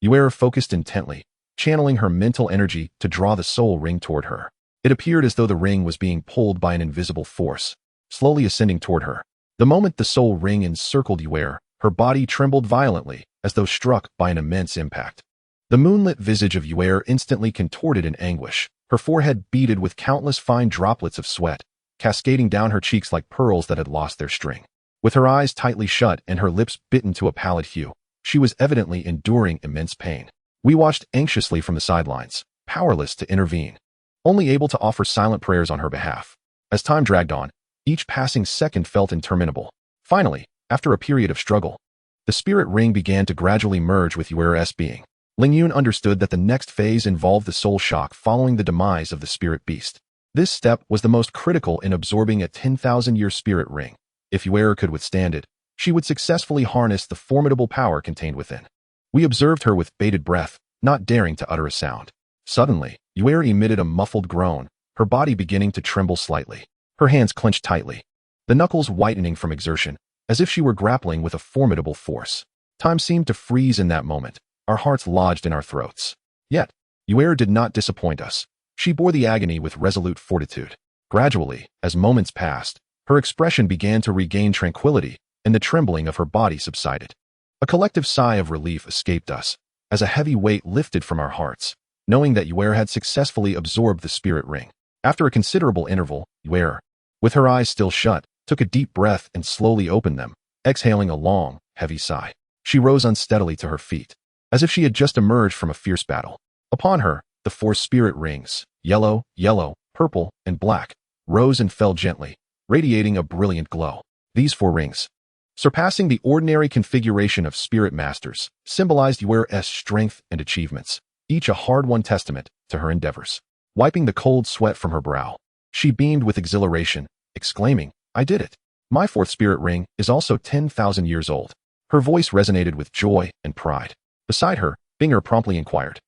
Yuera focused intently, channeling her mental energy to draw the soul ring toward her. It appeared as though the ring was being pulled by an invisible force, slowly ascending toward her. The moment the soul ring encircled Yuera, her body trembled violently, as though struck by an immense impact. The moonlit visage of Yuera instantly contorted in anguish, her forehead beaded with countless fine droplets of sweat, cascading down her cheeks like pearls that had lost their string. With her eyes tightly shut and her lips bitten to a pallid hue, she was evidently enduring immense pain. We watched anxiously from the sidelines, powerless to intervene, only able to offer silent prayers on her behalf. As time dragged on, each passing second felt interminable. Finally, after a period of struggle, the spirit ring began to gradually merge with Yuera's being. Ling Yun understood that the next phase involved the soul shock following the demise of the spirit beast. This step was the most critical in absorbing a 10,000-year spirit ring. If Yuera could withstand it, she would successfully harness the formidable power contained within. We observed her with bated breath, not daring to utter a sound. Suddenly, Yuera emitted a muffled groan, her body beginning to tremble slightly. Her hands clenched tightly, the knuckles whitening from exertion, as if she were grappling with a formidable force. Time seemed to freeze in that moment, our hearts lodged in our throats. Yet, Yuera did not disappoint us. She bore the agony with resolute fortitude. Gradually, as moments passed, her expression began to regain tranquility, and the trembling of her body subsided. A collective sigh of relief escaped us, as a heavy weight lifted from our hearts, knowing that Yuera had successfully absorbed the spirit ring. After a considerable interval, Yuera, with her eyes still shut, took a deep breath and slowly opened them, exhaling a long, heavy sigh. She rose unsteadily to her feet, as if she had just emerged from a fierce battle. Upon her, the four spirit rings, yellow, purple, and black, rose and fell gently, radiating a brilliant glow. These four rings, surpassing the ordinary configuration of spirit masters, symbolized Yuere's strength and achievements, each a hard-won testament to her endeavors. Wiping the cold sweat from her brow, she beamed with exhilaration, exclaiming, "I did it! My fourth spirit ring is also 10,000 years old." Her voice resonated with joy and pride. Beside her, Binger promptly inquired,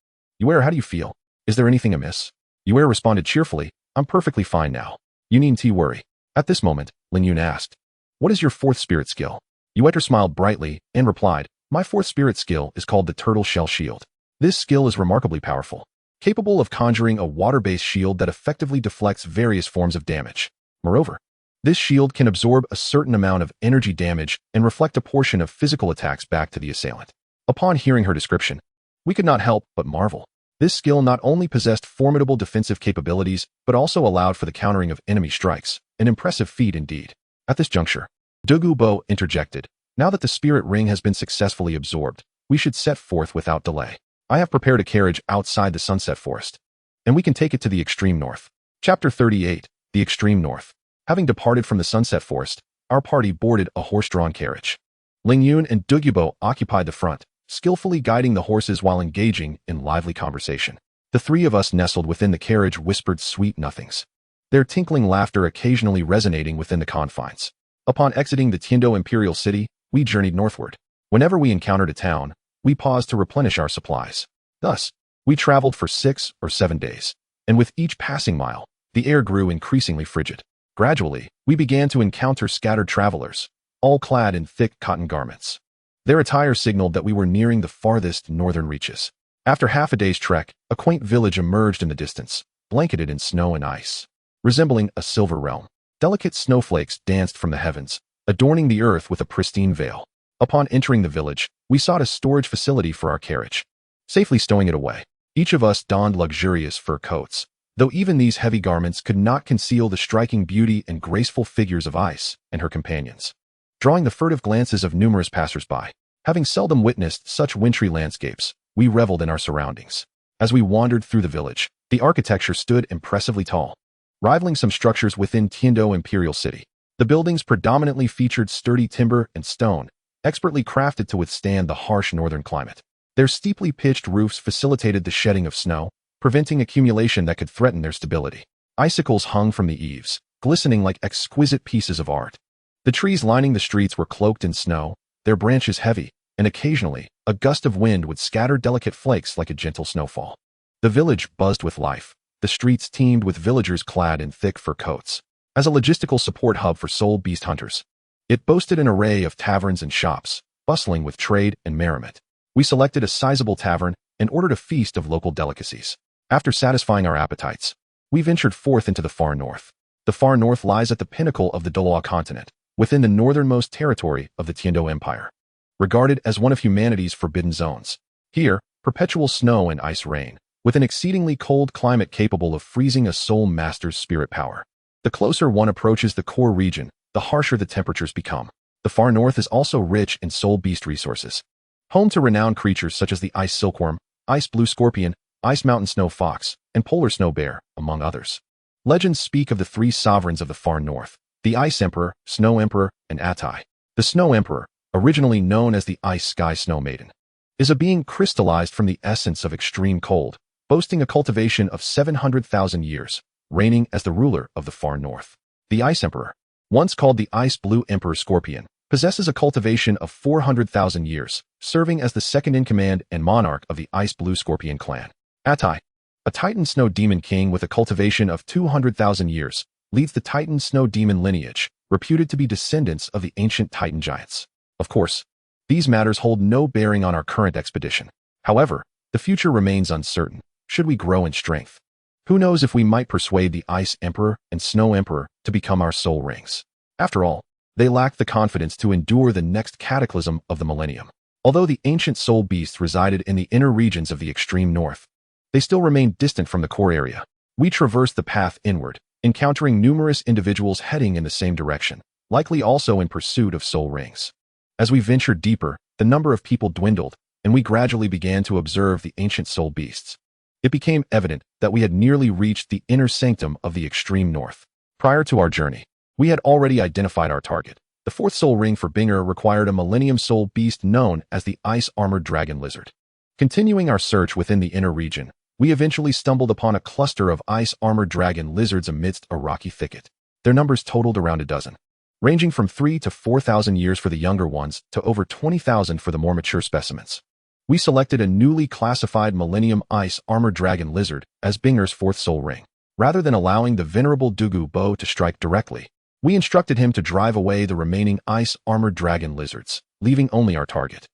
"Yuere, how do you feel? Is there anything amiss?" Yuere responded cheerfully, "I'm perfectly fine now. You needn't worry." At this moment, Lin Yun asked, "What is your fourth spirit skill?" Yueter smiled brightly and replied, "My fourth spirit skill is called the Turtle Shell Shield. This skill is remarkably powerful, capable of conjuring a water-based shield that effectively deflects various forms of damage. Moreover, this shield can absorb a certain amount of energy damage and reflect a portion of physical attacks back to the assailant." Upon hearing her description, we could not help but marvel. This skill not only possessed formidable defensive capabilities, but also allowed for the countering of enemy strikes, an impressive feat indeed. At this juncture, Douluo interjected, "Now that the spirit ring has been successfully absorbed, we should set forth without delay. I have prepared a carriage outside the Sunset Forest, and we can take it to the extreme north." Chapter 38, The Extreme North. Having departed from the Sunset Forest, our party boarded a horse-drawn carriage. Ling Yun and Douluo occupied the front, skillfully guiding the horses while engaging in lively conversation. The three of us nestled within the carriage whispered sweet nothings, their tinkling laughter occasionally resonating within the confines. Upon exiting the Tiando Imperial City, we journeyed northward. Whenever we encountered a town, we paused to replenish our supplies. Thus, we traveled for 6 or 7 days, and with each passing mile, the air grew increasingly frigid. Gradually, we began to encounter scattered travelers, all clad in thick cotton garments. Their attire signaled that we were nearing the farthest northern reaches. After half a day's trek, a quaint village emerged in the distance, blanketed in snow and ice. Resembling a silver realm, delicate snowflakes danced from the heavens, adorning the earth with a pristine veil. Upon entering the village, we sought a storage facility for our carriage, safely stowing it away. Each of us donned luxurious fur coats, though even these heavy garments could not conceal the striking beauty and graceful figures of Ice and her companions. Drawing the furtive glances of numerous passers-by, having seldom witnessed such wintry landscapes, we reveled in our surroundings. As we wandered through the village, the architecture stood impressively tall, rivaling some structures within Tiando Imperial City. The buildings predominantly featured sturdy timber and stone, expertly crafted to withstand the harsh northern climate. Their steeply pitched roofs facilitated the shedding of snow, preventing accumulation that could threaten their stability. Icicles hung from the eaves, glistening like exquisite pieces of art. The trees lining the streets were cloaked in snow, their branches heavy, and occasionally, a gust of wind would scatter delicate flakes like a gentle snowfall. The village buzzed with life. The streets teemed with villagers clad in thick fur coats. As a logistical support hub for soul beast hunters, it boasted an array of taverns and shops, bustling with trade and merriment. We selected a sizable tavern and ordered a feast of local delicacies. After satisfying our appetites, we ventured forth into the far north. The far north lies at the pinnacle of the Douluo Continent, within the northernmost territory of the Tiando Empire. Regarded as one of humanity's forbidden zones, here, perpetual snow and ice reign, with an exceedingly cold climate capable of freezing a soul master's spirit power. The closer one approaches the core region, the harsher the temperatures become. The far north is also rich in soul beast resources, home to renowned creatures such as the ice silkworm, ice blue scorpion, ice mountain snow fox, and polar snow bear, among others. Legends speak of the 3 sovereigns of the far north, the Ice Emperor, Snow Emperor, and Atai. The Snow Emperor, originally known as the Ice Sky Snow Maiden, is a being crystallized from the essence of extreme cold, boasting a cultivation of 700,000 years, reigning as the ruler of the far north. The Ice Emperor, once called the Ice Blue Emperor Scorpion, possesses a cultivation of 400,000 years, serving as the second-in-command and monarch of the Ice Blue Scorpion clan. Atai, a Titan Snow Demon King with a cultivation of 200,000 years, leads the Titan Snow Demon lineage, reputed to be descendants of the ancient Titan giants. Of course, these matters hold no bearing on our current expedition. However, the future remains uncertain, should we grow in strength. Who knows if we might persuade the Ice Emperor and Snow Emperor to become our soul rings. After all, they lack the confidence to endure the next cataclysm of the millennium. Although the ancient soul beasts resided in the inner regions of the extreme north, they still remained distant from the core area. We traversed the path inward, encountering numerous individuals heading in the same direction, likely also in pursuit of soul rings. As we ventured deeper, the number of people dwindled, and we gradually began to observe the ancient soul beasts. It became evident that we had nearly reached the inner sanctum of the extreme north. Prior to our journey, we had already identified our target, The fourth soul ring for Binger required a Millennium Soul beast known as the Ice-Armored Dragon Lizard. Continuing our search within the inner region, we eventually stumbled upon a cluster of ice-armored dragon lizards amidst a rocky thicket. Their numbers totaled around a dozen, ranging from 3,000 to 4,000 years for the younger ones to over 20,000 for the more mature specimens. We selected a newly classified Millennium Ice-Armored Dragon Lizard as Binger's fourth soul ring. Rather than allowing the venerable Douluo bow to strike directly, we instructed him to drive away the remaining ice-armored dragon lizards, leaving only our target.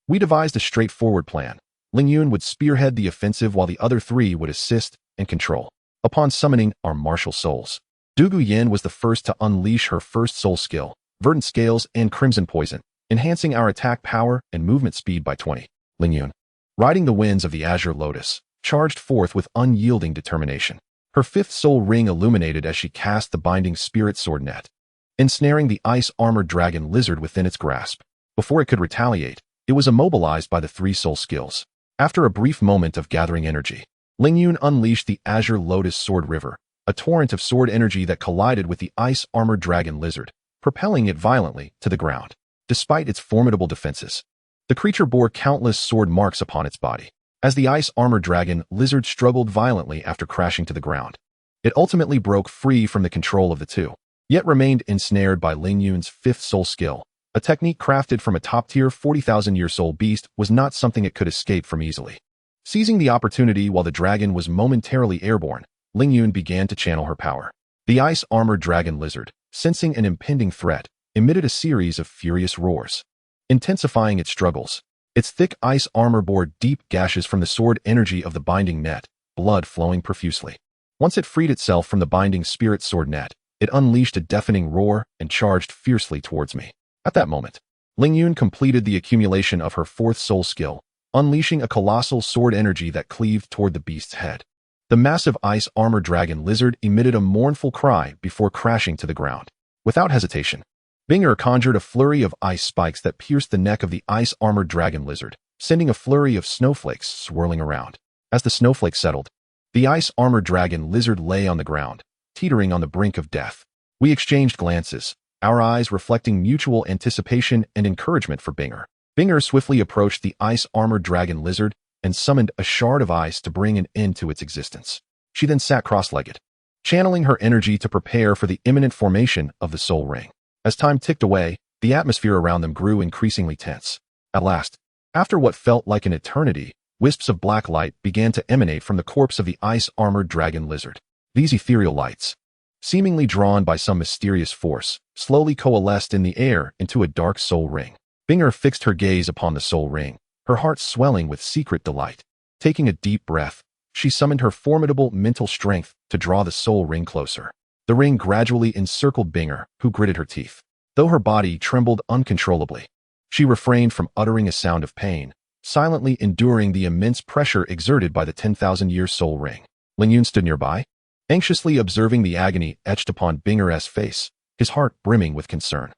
We devised a straightforward plan. Lingyun would spearhead the offensive while the other three would assist and control. Upon summoning our martial souls, Douluo Yin was the first to unleash her first soul skill, Verdant Scales and Crimson Poison, enhancing our attack power and movement speed by 20. Lingyun, riding the winds of the Azure Lotus, charged forth with unyielding determination. Her fifth soul ring illuminated as she cast the binding spirit sword net, ensnaring the ice-armored dragon lizard within its grasp. Before it could retaliate, it was immobilized by the three soul skills. After a brief moment of gathering energy, Lingyun unleashed the Azure Lotus Sword River, a torrent of sword energy that collided with the ice-armored dragon lizard, propelling it violently to the ground. Despite its formidable defenses, the creature bore countless sword marks upon its body. As the ice-armored dragon lizard struggled violently after crashing to the ground, it ultimately broke free from the control of the two, yet remained ensnared by Lingyun's fifth soul skill. A technique crafted from a top-tier 40,000-year soul beast was not something it could escape from easily. Seizing the opportunity while the dragon was momentarily airborne, Lingyun began to channel her power. The ice-armored dragon lizard, sensing an impending threat, emitted a series of furious roars, intensifying its struggles. Its thick ice armor bore deep gashes from the sword energy of the binding net, blood flowing profusely. Once it freed itself from the binding spirit sword net, it unleashed a deafening roar and charged fiercely towards me. At that moment, Lingyun completed the accumulation of her fourth soul skill, unleashing a colossal sword energy that cleaved toward the beast's head. The massive ice-armored dragon lizard emitted a mournful cry before crashing to the ground. Without hesitation, Binger conjured a flurry of ice spikes that pierced the neck of the ice-armored dragon lizard, sending a flurry of snowflakes swirling around. As the snowflakes settled, the ice-armored dragon lizard lay on the ground, teetering on the brink of death. We exchanged glances, our eyes reflecting mutual anticipation and encouragement for Binger. Binger swiftly approached the ice-armored dragon lizard and summoned a shard of ice to bring an end to its existence. She then sat cross-legged, channeling her energy to prepare for the imminent formation of the soul ring. As time ticked away, the atmosphere around them grew increasingly tense. At last, after what felt like an eternity, wisps of black light began to emanate from the corpse of the ice-armored dragon lizard. These ethereal lights, seemingly drawn by some mysterious force, slowly coalesced in the air into a dark soul ring. Binger fixed her gaze upon the soul ring, her heart swelling with secret delight. Taking a deep breath, she summoned her formidable mental strength to draw the soul ring closer. The ring gradually encircled Binger, who gritted her teeth. Though her body trembled uncontrollably, she refrained from uttering a sound of pain, silently enduring the immense pressure exerted by the 10,000-year soul ring. Lingyun stood nearby, anxiously observing the agony etched upon Binger's face, his heart brimming with concern.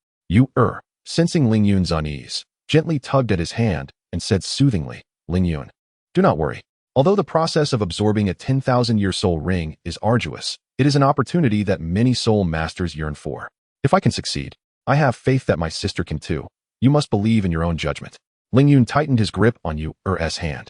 Sensing Lingyun's unease, gently tugged at his hand and said soothingly, Lingyun, do not worry. Although the process of absorbing a 10,000-year soul ring is arduous, it is an opportunity that many soul masters yearn for. If I can succeed, I have faith that my sister can too. You must believe in your own judgment. Lingyun tightened his grip on Yu's hand.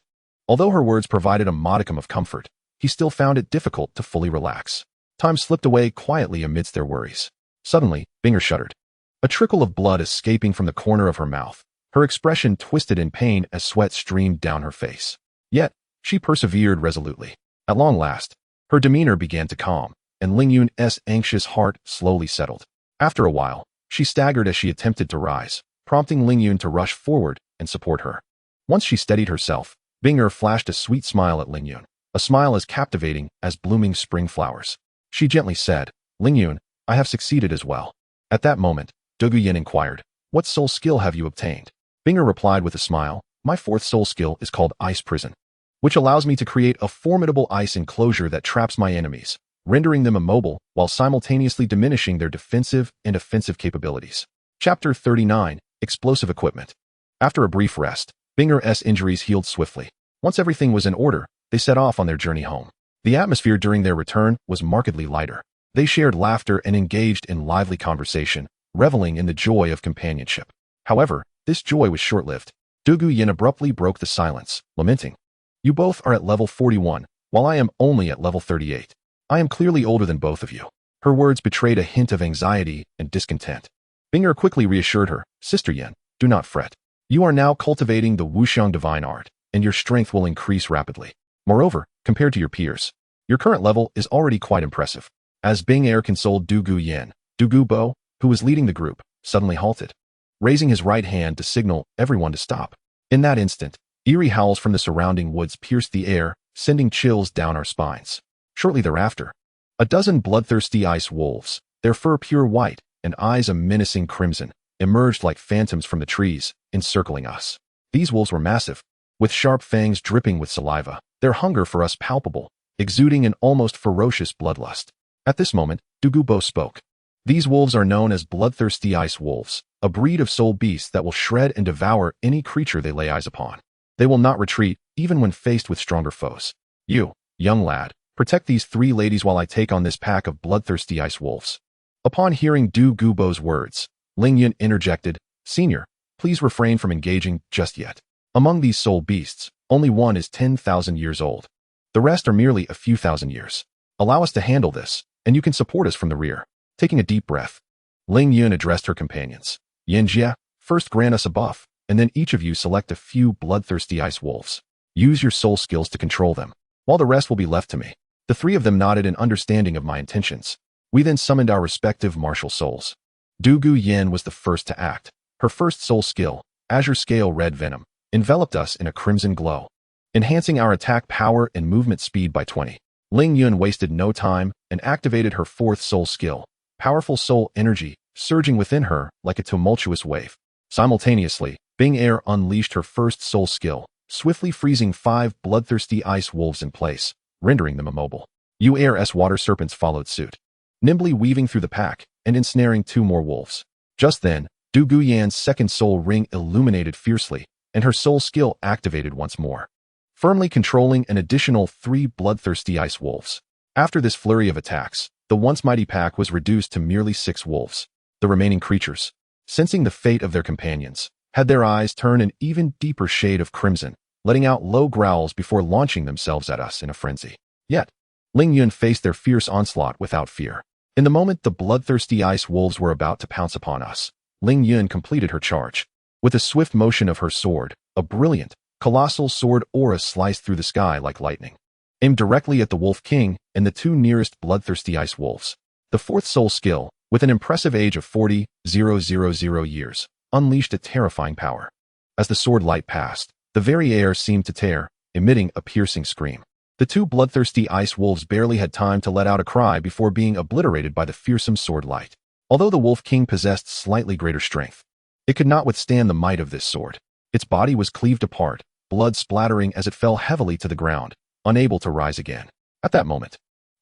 Although her words provided a modicum of comfort, he still found it difficult to fully relax. Time slipped away quietly amidst their worries. Suddenly, Binger shuddered, a trickle of blood escaping from the corner of her mouth. Her expression twisted in pain as sweat streamed down her face. Yet, she persevered resolutely. At long last, her demeanor began to calm, and Lingyun's anxious heart slowly settled. After a while, she staggered as she attempted to rise, prompting Lingyun to rush forward and support her. Once she steadied herself, Binger flashed a sweet smile at Lingyun, a smile as captivating as blooming spring flowers. She gently said, Lingyun, I have succeeded as well. At that moment, Douluo Yin inquired, what soul skill have you obtained? Binger replied with a smile, my fourth soul skill is called Ice Prison, which allows me to create a formidable ice enclosure that traps my enemies, rendering them immobile while simultaneously diminishing their defensive and offensive capabilities. Chapter 39, Explosive Equipment. After a brief rest, Binger's injuries healed swiftly. Once everything was in order, they set off on their journey home. The atmosphere during their return was markedly lighter. They shared laughter and engaged in lively conversation, reveling in the joy of companionship. However, this joy was short-lived. Douluo Yin abruptly broke the silence, lamenting, "You both are at level 41, while I am only at level 38. I am clearly older than both of you." Her words betrayed a hint of anxiety and discontent. Bing'er quickly reassured her, "Sister Yin, do not fret. You are now cultivating the Wuxiang divine art, and your strength will increase rapidly. Moreover, compared to your peers, your current level is already quite impressive." As Bing'er consoled Douluo Yin, Douluo Bo, who was leading the group, suddenly halted, raising his right hand to signal everyone to stop. In that instant, eerie howls from the surrounding woods pierced the air, sending chills down our spines. Shortly thereafter, a dozen bloodthirsty ice wolves, their fur pure white and eyes a menacing crimson, emerged like phantoms from the trees, encircling us. These wolves were massive, with sharp fangs dripping with saliva, their hunger for us palpable, exuding an almost ferocious bloodlust. At this moment, Douluo Bo spoke. "These wolves are known as bloodthirsty ice wolves, a breed of soul beasts that will shred and devour any creature they lay eyes upon. They will not retreat, even when faced with stronger foes. You, young lad, protect these 3 ladies while I take on this pack of bloodthirsty ice wolves." Upon hearing Douluo Bo's words, Ling Yun interjected, "Senior, please refrain from engaging just yet. Among these soul beasts, only one is 10,000 years old. The rest are merely a few thousand years. Allow us to handle this, and you can support us from the rear." Taking a deep breath, Ling Yun addressed her companions. "Yin Jia, first grant us a buff, and then each of you select a few bloodthirsty ice wolves. Use your soul skills to control them, while the rest will be left to me." The 3 of them nodded in understanding of my intentions. We then summoned our respective martial souls. Douluo Yin was the first to act. Her first soul skill, Azure Scale Red Venom, enveloped us in a crimson glow, enhancing our attack power and movement speed by 20. Ling Yun wasted no time and activated her 4th soul skill, Powerful Soul Energy, surging within her like a tumultuous wave. Simultaneously, Bing'er unleashed her 1st soul skill, swiftly freezing 5 bloodthirsty ice wolves in place, rendering them immobile. UAR's water serpents followed suit, nimbly weaving through the pack and ensnaring 2 more wolves. Just then, Douluo Yin's 2nd soul ring illuminated fiercely, and her soul skill activated once more, firmly controlling an additional 3 bloodthirsty ice wolves. After this flurry of attacks, the once mighty pack was reduced to merely 6 wolves. The remaining creatures, sensing the fate of their companions, had their eyes turn an even deeper shade of crimson, letting out low growls before launching themselves at us in a frenzy. Yet, Ling Yun faced their fierce onslaught without fear. In the moment the bloodthirsty ice wolves were about to pounce upon us, Ling Yun completed her charge. With a swift motion of her sword, a brilliant, colossal sword aura sliced through the sky like lightning, aimed directly at the Wolf King and the 2 nearest bloodthirsty ice wolves. The 4th soul skill, with an impressive age of 40,000 years, unleashed a terrifying power. As the sword light passed, the very air seemed to tear, emitting a piercing scream. The 2 bloodthirsty ice wolves barely had time to let out a cry before being obliterated by the fearsome sword light. Although the Wolf King possessed slightly greater strength, it could not withstand the might of this sword. Its body was cleaved apart, blood splattering as it fell heavily to the ground, unable to rise again. At that moment,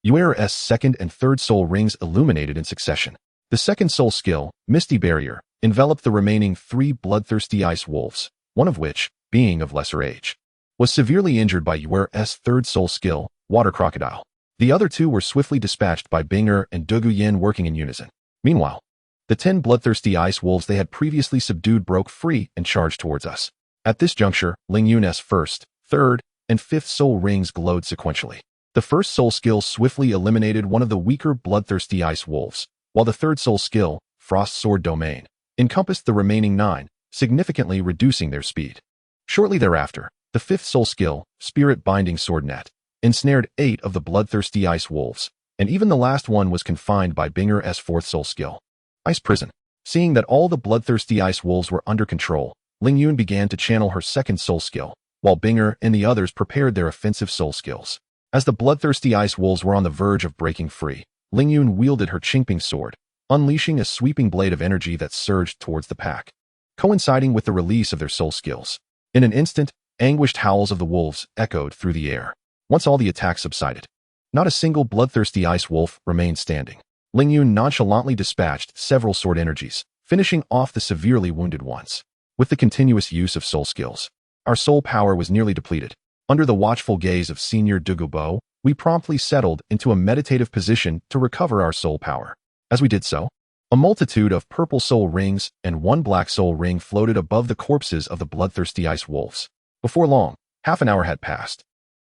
Yuera's 2nd and 3rd soul rings illuminated in succession. The 2nd soul skill, Misty Barrier, enveloped the remaining 3 bloodthirsty ice wolves, one of which, being of lesser age, was severely injured by Yuera's 3rd soul skill, Water Crocodile. The other 2 were swiftly dispatched by Bing'er and Douluo Yin working in unison. Meanwhile, the 10 bloodthirsty ice wolves they had previously subdued broke free and charged towards us. At this juncture, Ling Yun's 1st, 3rd, and 5th soul rings glowed sequentially. The 1st soul skill swiftly eliminated one of the weaker bloodthirsty ice wolves, while the 3rd soul skill, Frost Sword Domain, encompassed the remaining 9, significantly reducing their speed. Shortly thereafter, the 5th soul skill, Spirit Binding Sword Net, ensnared 8 of the bloodthirsty ice wolves, and even the last one was confined by Bing'er's 4th soul skill, Ice Prison. Seeing that all the bloodthirsty ice wolves were under control, Ling Yun began to channel her 2nd soul skill, while Bing'er and the others prepared their offensive soul skills. As the bloodthirsty ice wolves were on the verge of breaking free, Ling Yun wielded her Qingping Sword, unleashing a sweeping blade of energy that surged towards the pack, coinciding with the release of their soul skills. In an instant, anguished howls of the wolves echoed through the air. Once all the attacks subsided, not a single bloodthirsty ice wolf remained standing. Ling Yun nonchalantly dispatched several sword energies, finishing off the severely wounded ones. With the continuous use of soul skills, our soul power was nearly depleted. Under the watchful gaze of Senior Douluo Bo, we promptly settled into a meditative position to recover our soul power. As we did so, A multitude of purple soul rings and one black soul ring floated above the corpses of the bloodthirsty ice wolves. Before long, half an hour had passed,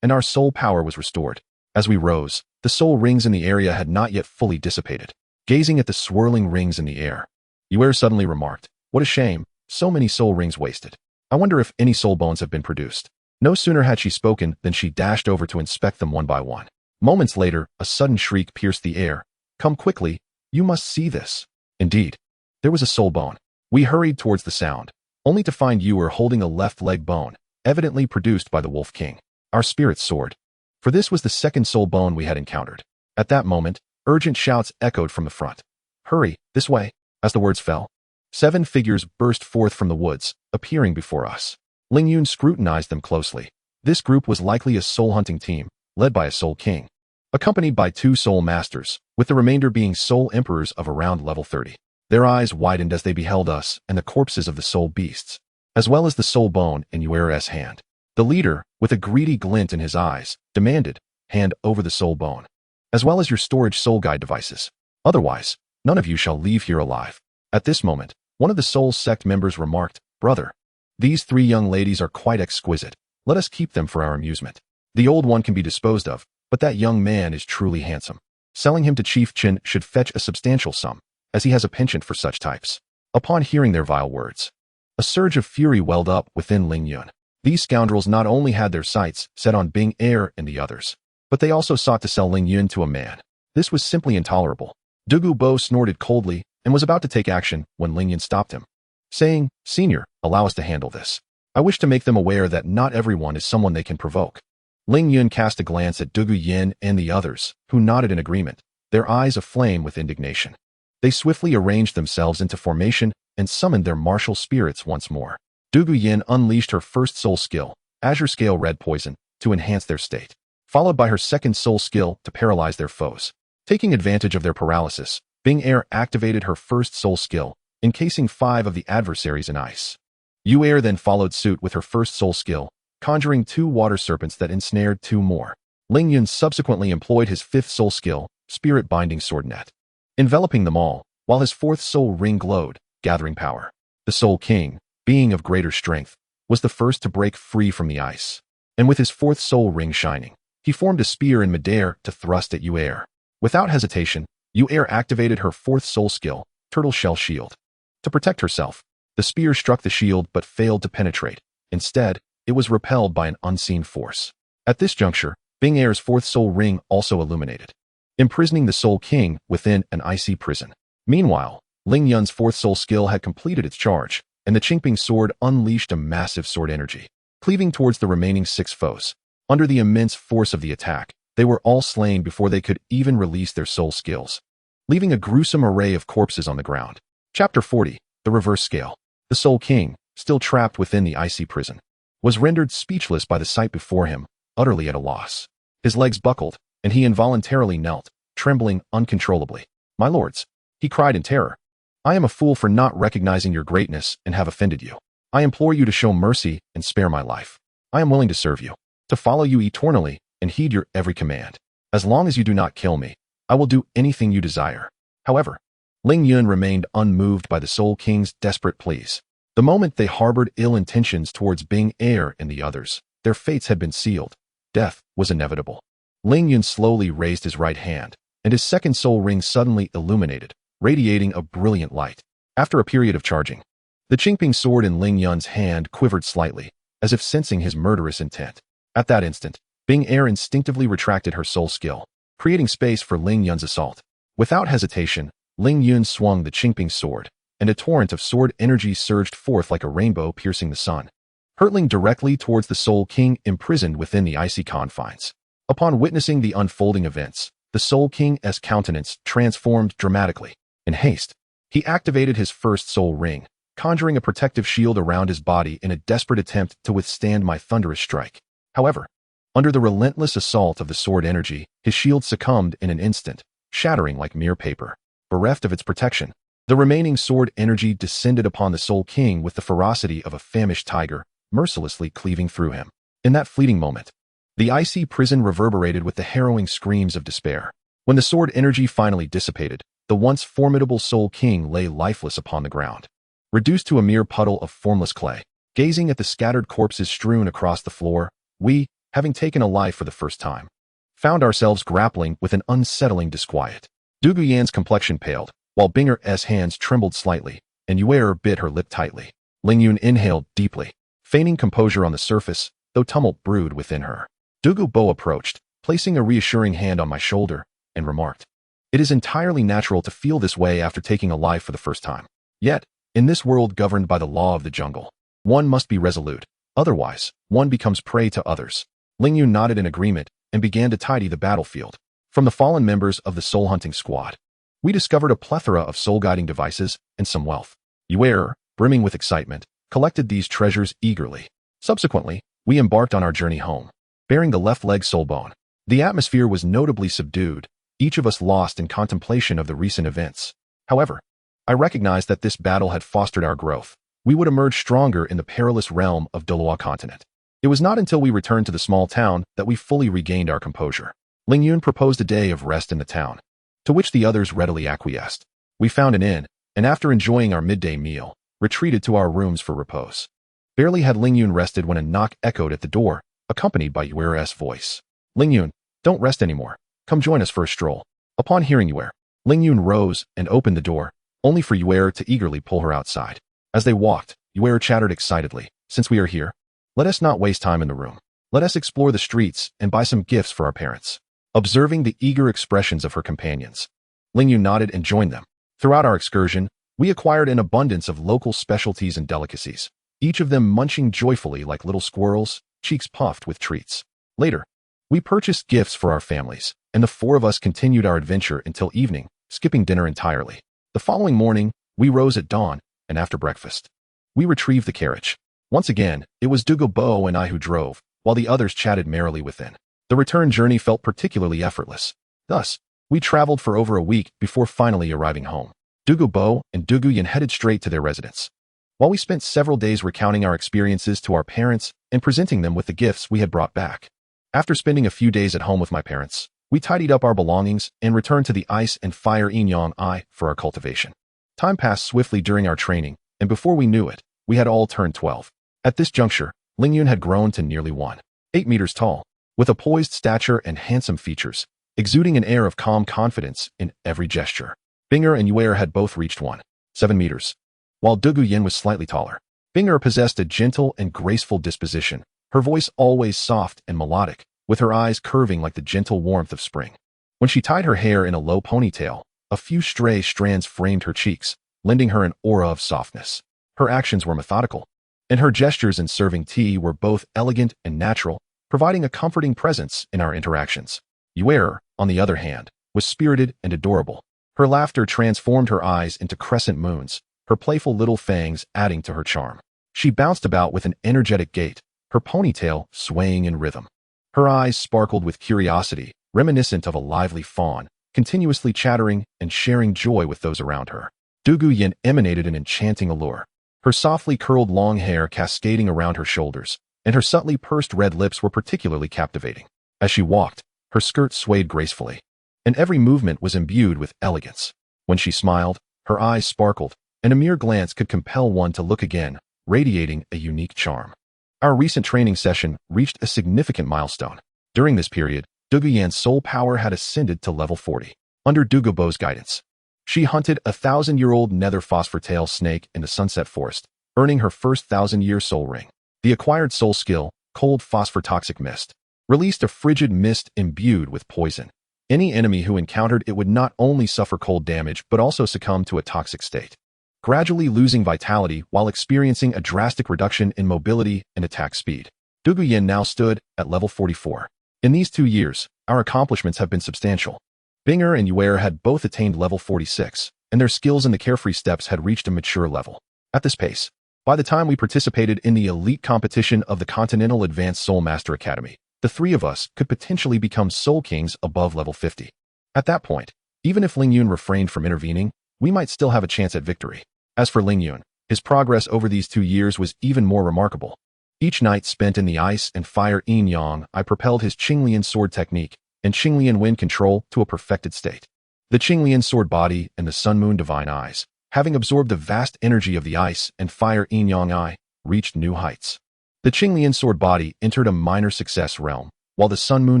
and our soul power was restored. As we rose, the soul rings in the area had not yet fully dissipated. Gazing at the swirling rings in the air, Yuer suddenly remarked, "What a shame, so many soul rings wasted. I wonder if any soul bones have been produced." No sooner had she spoken than she dashed over to inspect them one by one. Moments later, a sudden shriek pierced the air. "Come quickly, you must see this." Indeed, there was a soul bone. We hurried towards the sound, only to find Yuer holding a left leg bone, evidently produced by the Wolf King. Our spirits soared, for this was the second soul bone we had encountered. At that moment, urgent shouts echoed from the front. "Hurry, this way." As the words fell, 7 figures burst forth from the woods, appearing before us. Ling Yun scrutinized them closely. This group was likely a soul-hunting team, led by a soul king, accompanied by 2 soul masters, with the remainder being soul emperors of around level 30. Their eyes widened as they beheld us and the corpses of the soul beasts, as well as the soul bone in Yuer's hand. The leader, with a greedy glint in his eyes, demanded, "Hand over the soul bone, as well as your storage soul guide devices. Otherwise, none of you shall leave here alive." At this moment, one of the soul sect members remarked, "Brother, these 3 young ladies are quite exquisite. Let us keep them for our amusement. The old one can be disposed of, but that young man is truly handsome. Selling him to Chief Qin should fetch a substantial sum, as he has a penchant for such types." Upon hearing their vile words, a surge of fury welled up within Ling Yun. These scoundrels not only had their sights set on Bing Er and the others, but they also sought to sell Ling Yun to a man. This was simply intolerable. Douluo Bo snorted coldly and was about to take action when Ling Yun stopped him, saying, "Senior, allow us to handle this. I wish to make them aware that not everyone is someone they can provoke." Ling Yun cast a glance at Douluo Yin and the others, who nodded in agreement, their eyes aflame with indignation. They swiftly arranged themselves into formation and summoned their martial spirits once more. Douluo Yin unleashed her first soul skill, Azure Scale Red Poison, to enhance their state, followed by her second soul skill to paralyze their foes. Taking advantage of their paralysis, Bing Er activated her first soul skill, encasing 5 of the adversaries in ice. Yuer then followed suit with her first soul skill, conjuring 2 water serpents that ensnared 2 more. Ling Yun subsequently employed his 5th soul skill, Spirit Binding Sword Net, enveloping them all, while his 4th soul ring glowed, gathering power. The Soul King, being of greater strength, was the first to break free from the ice, and with his 4th soul ring shining, he formed a spear in midair to thrust at Yuer. Without hesitation, Yuer activated her 4th soul skill, Turtle Shell Shield. To protect herself, the spear struck the shield but failed to penetrate. Instead, it was repelled by an unseen force. At this juncture, Bing Er's 4th soul ring also illuminated, imprisoning the Soul King within an icy prison. Meanwhile, Ling Yun's 4th soul skill had completed its charge, and the Qingping sword unleashed a massive sword energy, cleaving towards the remaining 6 foes. Under the immense force of the attack, they were all slain before they could even release their soul skills, leaving a gruesome array of corpses on the ground. Chapter 40, The Reverse Scale. The Soul King, still trapped within the icy prison, was rendered speechless by the sight before him, utterly at a loss. His legs buckled, and he involuntarily knelt, trembling uncontrollably. "My lords," he cried in terror, "I am a fool for not recognizing your greatness and have offended you. I implore you to show mercy and spare my life. I am willing to serve you, to follow you eternally, and heed your every command. As long as you do not kill me, I will do anything you desire." However, Ling Yun remained unmoved by the Soul King's desperate pleas. The moment they harbored ill intentions towards Bing Er and the others, their fates had been sealed. Death was inevitable. Ling Yun slowly raised his right hand, and his 2nd soul ring suddenly illuminated, radiating a brilliant light. After a period of charging, the Qingping sword in Ling Yun's hand quivered slightly, as if sensing his murderous intent. At that instant, Bing Er instinctively retracted her soul skill, creating space for Ling Yun's assault. Without hesitation, Ling Yun swung the Qingping sword, and a torrent of sword energy surged forth like a rainbow piercing the sun, hurtling directly towards the Soul King imprisoned within the icy confines. Upon witnessing the unfolding events, the Soul King's countenance transformed dramatically. In haste, he activated his 1st soul ring, conjuring a protective shield around his body in a desperate attempt to withstand my thunderous strike. However, under the relentless assault of the sword energy, his shield succumbed in an instant, shattering like mere paper. Bereft of its protection, the remaining sword energy descended upon the Soul King with the ferocity of a famished tiger, mercilessly cleaving through him. In that fleeting moment, the icy prison reverberated with the harrowing screams of despair. When the sword energy finally dissipated, the once formidable Soul King lay lifeless upon the ground, reduced to a mere puddle of formless clay. Gazing at the scattered corpses strewn across the floor, we, having taken a life for the first time, found ourselves grappling with an unsettling disquiet. Douluo Yan's complexion paled, while Binger's hands trembled slightly, and Yuer bit her lip tightly. Lingyun inhaled deeply, feigning composure on the surface, though tumult brewed within her. Douluo Bo approached, placing a reassuring hand on my shoulder, and remarked, "It is entirely natural to feel this way after taking a life for the first time. Yet, in this world governed by the law of the jungle, one must be resolute, otherwise, one becomes prey to others." Lingyun nodded in agreement and began to tidy the battlefield. From the fallen members of the soul hunting squad, we discovered a plethora of soul-guiding devices and some wealth. Yuer, brimming with excitement, collected these treasures eagerly. Subsequently, we embarked on our journey home, bearing the left leg soul bone. The atmosphere was notably subdued, each of us lost in contemplation of the recent events. However, I recognized that this battle had fostered our growth. We would emerge stronger in the perilous realm of Douluo Continent. It was not until we returned to the small town that we fully regained our composure. Lingyun proposed a day of rest in the town, to which the others readily acquiesced. We found an inn, and after enjoying our midday meal, retreated to our rooms for repose. Barely had Lingyun rested when a knock echoed at the door, accompanied by Yuer's voice. "Lingyun, don't rest anymore. Come join us for a stroll." Upon hearing Yuer, Lingyun rose and opened the door, only for Yuer to eagerly pull her outside. As they walked, Yuer chattered excitedly, "Since we are here, let us not waste time in the room. Let us explore the streets and buy some gifts for our parents." Observing the eager expressions of her companions, Lingyun nodded and joined them. Throughout our excursion, we acquired an abundance of local specialties and delicacies, each of them munching joyfully like little squirrels, cheeks puffed with treats. Later, we purchased gifts for our families, and the four of us continued our adventure until evening, skipping dinner entirely. The following morning, we rose at dawn, and after breakfast, we retrieved the carriage. Once again, it was Douluo Bo and I who drove, while the others chatted merrily within. The return journey felt particularly effortless. Thus, we traveled for over a week before finally arriving home. Douluo Bo and Douluo Yan headed straight to their residence, while we spent several days recounting our experiences to our parents and presenting them with the gifts we had brought back. After spending a few days at home with my parents, we tidied up our belongings and returned to the Ice and Fire Yin Yang for our cultivation. Time passed swiftly during our training, and before we knew it, we had all turned 12. At this juncture, Lingyun had grown to nearly 1.8 meters tall, with a poised stature and handsome features, exuding an air of calm confidence in every gesture. Binger and Yuer had both reached 1.7 meters, while Douluo Yan was slightly taller. Binger possessed a gentle and graceful disposition, her voice always soft and melodic, with her eyes curving like the gentle warmth of spring. When she tied her hair in a low ponytail, a few stray strands framed her cheeks, lending her an aura of softness. Her actions were methodical, and her gestures in serving tea were both elegant and natural, providing a comforting presence in our interactions. Yuer, on the other hand, was spirited and adorable. Her laughter transformed her eyes into crescent moons, her playful little fangs adding to her charm. She bounced about with an energetic gait, her ponytail swaying in rhythm. Her eyes sparkled with curiosity, reminiscent of a lively fawn, continuously chattering and sharing joy with those around her. Douluo Yan emanated an enchanting allure, her softly curled long hair cascading around her shoulders, and her subtly pursed red lips were particularly captivating. As she walked, her skirt swayed gracefully, and every movement was imbued with elegance. When she smiled, her eyes sparkled, and a mere glance could compel one to look again, radiating a unique charm. Our recent training session reached a significant milestone. During this period, Douluo Yan's soul power had ascended to level 40. Under Douluo Bo's guidance, she hunted a 1,000-year-old nether phosphor-tail snake in the Sunset Forest, earning her first 1,000-year soul ring. The acquired soul skill, Cold Phosphor-Toxic Mist, released a frigid mist imbued with poison. Any enemy who encountered it would not only suffer cold damage but also succumb to a toxic state, gradually losing vitality while experiencing a drastic reduction in mobility and attack speed. Douluo Yan now stood at level 44. In these 2 years, our accomplishments have been substantial. Binger and Yuer had both attained level 46, and their skills in the carefree steps had reached a mature level. At this pace, by the time we participated in the elite competition of the Continental Advanced Soul Master Academy, the three of us could potentially become Soul Kings above level 50. At that point, even if Lingyun refrained from intervening, we might still have a chance at victory. As for Lingyun, his progress over these 2 years was even more remarkable. Each night spent in the Ice and Fire Yin Yang, I propelled his Qingping Sword technique and Qingping Wind control to a perfected state. The Qinglian sword body and the Sun Moon divine eyes, having absorbed the vast energy of the ice and fire yin yang eye, reached new heights. The Qinglian sword body entered a minor success realm, while the Sun Moon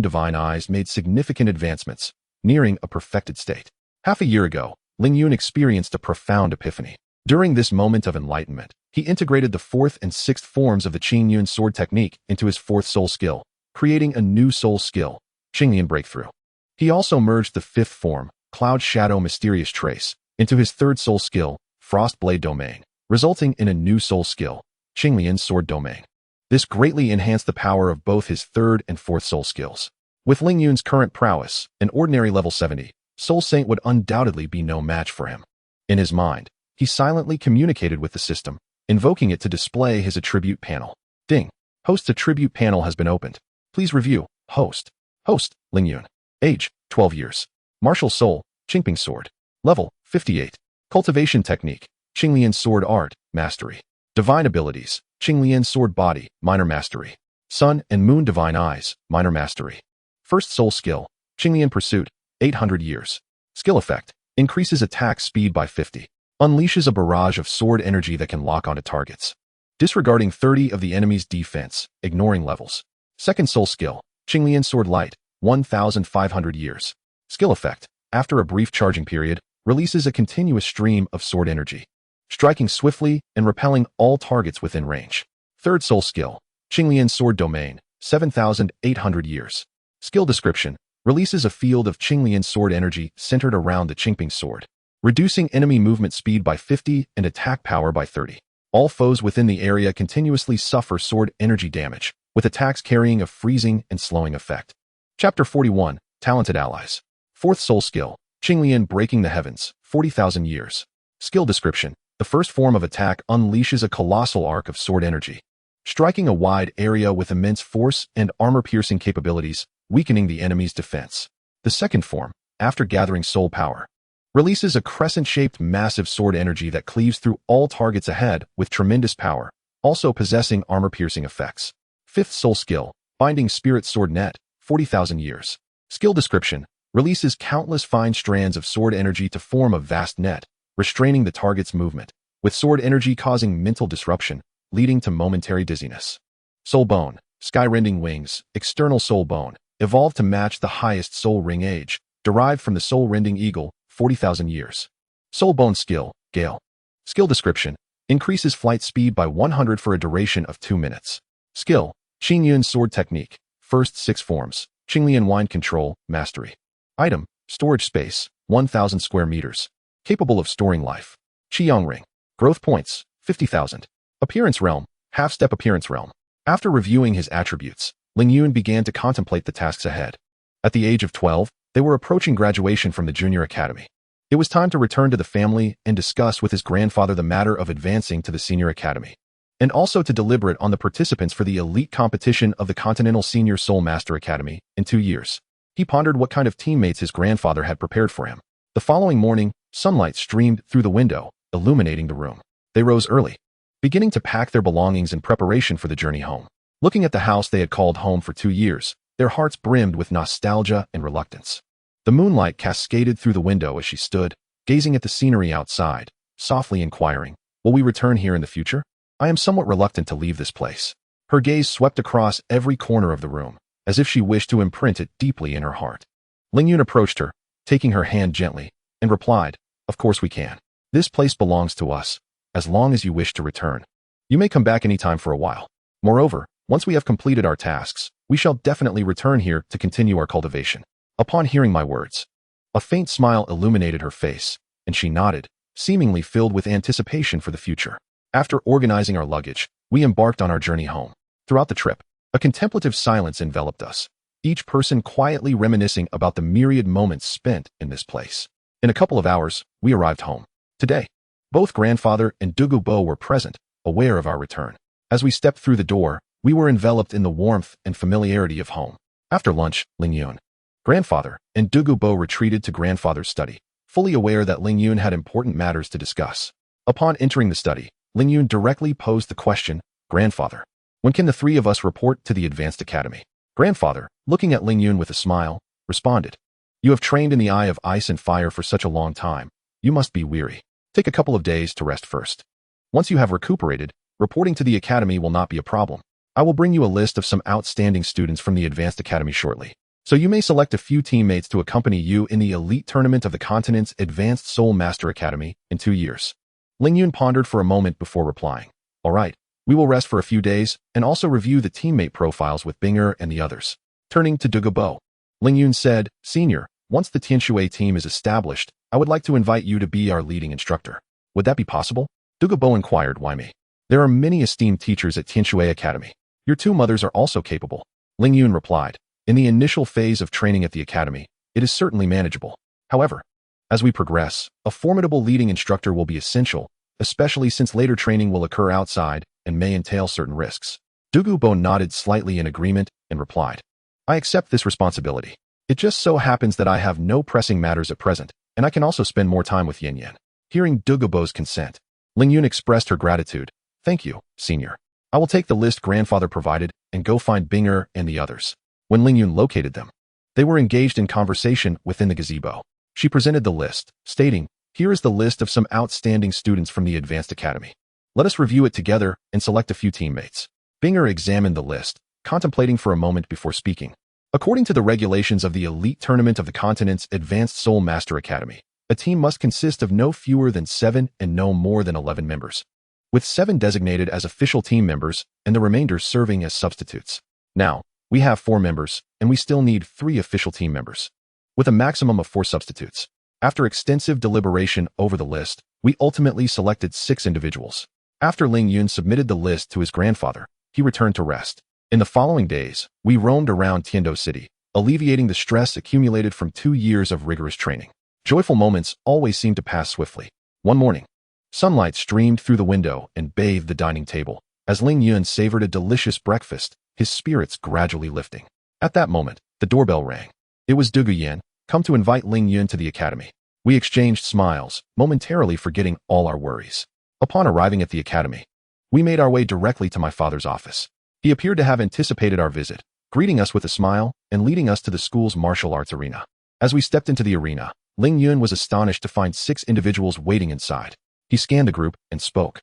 divine eyes made significant advancements, nearing a perfected state. Half a year ago, Ling Yun experienced a profound epiphany. During this moment of enlightenment, he integrated the fourth and sixth forms of the Qingyun sword technique into his fourth soul skill, creating a new soul skill, Qinglian Breakthrough. He also merged the fifth form, Cloud Shadow Mysterious Trace, into his third soul skill, Frost Blade Domain, resulting in a new soul skill, Qinglian Sword Domain. This greatly enhanced the power of both his third and fourth soul skills. With Ling Yun's current prowess, an ordinary level 70, Soul Saint would undoubtedly be no match for him. In his mind, he silently communicated with the system, invoking it to display his attribute panel. Ding. Host's attribute panel has been opened. Please review. Host. Host, Ling Yun. Age, 12 years. Martial Soul, Qingping Sword. Level, 58. Cultivation Technique, Qinglian Sword Art, Mastery. Divine Abilities, Qinglian Sword Body, Minor Mastery. Sun and Moon Divine Eyes, Minor Mastery. First Soul Skill, Qinglian Pursuit, 800 years. Skill Effect, increases attack speed by 50. Unleashes a barrage of sword energy that can lock onto targets, disregarding 30 of the enemy's defense, ignoring levels. Second Soul Skill, Qinglian Sword Light, 1,500 years. Skill Effect, after a brief charging period, releases a continuous stream of sword energy, striking swiftly and repelling all targets within range. Third Soul Skill, Qinglian Sword Domain, 7,800 years. Skill Description, releases a field of Qinglian sword energy centered around the Qingping sword, reducing enemy movement speed by 50 and attack power by 30. All foes within the area continuously suffer sword energy damage, with attacks carrying a freezing and slowing effect. Chapter 41, Talented Allies. Fourth Soul Skill, Qinglian Breaking the Heavens, 40,000 years. Skill Description, the first form of attack unleashes a colossal arc of sword energy, striking a wide area with immense force and armor-piercing capabilities, weakening the enemy's defense. The second form, after gathering soul power, releases a crescent-shaped massive sword energy that cleaves through all targets ahead with tremendous power, also possessing armor-piercing effects. Fifth Soul Skill, Binding Spirit Sword Net, 40,000 years. Skill Description, releases countless fine strands of sword energy to form a vast net, restraining the target's movement, with sword energy causing mental disruption, leading to momentary dizziness. Soul Bone, Skyrending Wings, External Soul Bone, evolved to match the highest soul ring age, derived from the soul-rending eagle, 40,000 years. Soul Bone Skill, Gale. Skill Description, increases flight speed by 100 for a duration of 2 minutes. Skill, Qingyun Sword Technique, first 6 forms, Qinglian Wind Control, Mastery. Item, Storage Space, 1,000 square meters. Capable of storing life. Qiyang Ring. Growth Points, 50,000. Appearance Realm, Half-Step Appearance Realm. After reviewing his attributes, Ling Yun began to contemplate the tasks ahead. At the age of 12, they were approaching graduation from the junior academy. It was time to return to the family and discuss with his grandfather the matter of advancing to the senior academy, and also to deliberate on the participants for the elite competition of the Continental Senior Soul Master Academy in 2 years. He pondered what kind of teammates his grandfather had prepared for him. The following morning, sunlight streamed through the window, illuminating the room. They rose early, beginning to pack their belongings in preparation for the journey home. Looking at the house they had called home for 2 years, their hearts brimmed with nostalgia and reluctance. The moonlight cascaded through the window as she stood, gazing at the scenery outside, softly inquiring, "Will we return here in the future? I am somewhat reluctant to leave this place." Her gaze swept across every corner of the room, as if she wished to imprint it deeply in her heart. Ling Yun approached her, taking her hand gently, and replied, "Of course we can. This place belongs to us, as long as you wish to return. You may come back any time for a while. Moreover, once we have completed our tasks, we shall definitely return here to continue our cultivation." Upon hearing my words, a faint smile illuminated her face, and she nodded, seemingly filled with anticipation for the future. After organizing our luggage, we embarked on our journey home. Throughout the trip, a contemplative silence enveloped us, each person quietly reminiscing about the myriad moments spent in this place. In a couple of hours, we arrived home. Today, both grandfather and Douluo Bo were present, aware of our return. As we stepped through the door, we were enveloped in the warmth and familiarity of home. After lunch, Ling Yun, grandfather, and Douluo Bo retreated to grandfather's study, fully aware that Ling Yun had important matters to discuss. Upon entering the study, Ling Yun directly posed the question, "Grandfather, when can the 3 of us report to the Advanced Academy?" Grandfather, looking at Ling Yun with a smile, responded, You have trained in the eye of ice and fire for such a long time. You must be weary. Take a couple of days to rest first. Once you have recuperated, reporting to the academy will not be a problem. I will bring you a list of some outstanding students from the Advanced Academy shortly. So you may select a few teammates to accompany you in the elite tournament of the continent's Advanced Soul Master Academy in 2 years. Ling Yun pondered for a moment before replying. All right, we will rest for a few days and also review the teammate profiles with Binger and the others. Turning to Douluo, Ling Yun said, Senior, once the Tianshui team is established, I would like to invite you to be our leading instructor. Would that be possible? Douluo inquired, why me? There are many esteemed teachers at Tianshui Academy. Your 2 mothers are also capable. Ling Yun replied, in the initial phase of training at the academy, it is certainly manageable. However, as we progress, a formidable leading instructor will be essential, especially since later training will occur outside and may entail certain risks. Douluo nodded slightly in agreement and replied, I accept this responsibility. It just so happens that I have no pressing matters at present, and I can also spend more time with Yin Yan. Hearing Douluo's consent, Ling Yun expressed her gratitude. Thank you, Senior. I will take the list grandfather provided and go find Binger and the others. When Ling Yun located them, they were engaged in conversation within the gazebo. She presented the list, stating, here is the list of some outstanding students from the Advanced Academy. Let us review it together and select a few teammates. Binger examined the list, contemplating for a moment before speaking. According to the regulations of the elite tournament of the continent's Advanced Soul Master Academy, a team must consist of no fewer than 7 and no more than 11 members, with 7 designated as official team members and the remainder serving as substitutes. Now, we have 4 members, and we still need 3 official team members, with a maximum of 4 substitutes. After extensive deliberation over the list, we ultimately selected 6 individuals. After Ling Yun submitted the list to his grandfather, he returned to rest. In the following days, we roamed around Tiando City, alleviating the stress accumulated from 2 years of rigorous training. Joyful moments always seemed to pass swiftly. One morning, sunlight streamed through the window and bathed the dining table. As Ling Yun savored a delicious breakfast, his spirits gradually lifting. At that moment, the doorbell rang. It was Douluo Yan, come to invite Ling Yun to the academy. We exchanged smiles, momentarily forgetting all our worries. Upon arriving at the academy, we made our way directly to my father's office. He appeared to have anticipated our visit, greeting us with a smile and leading us to the school's martial arts arena. As we stepped into the arena, Ling Yun was astonished to find 6 individuals waiting inside. He scanned the group and spoke.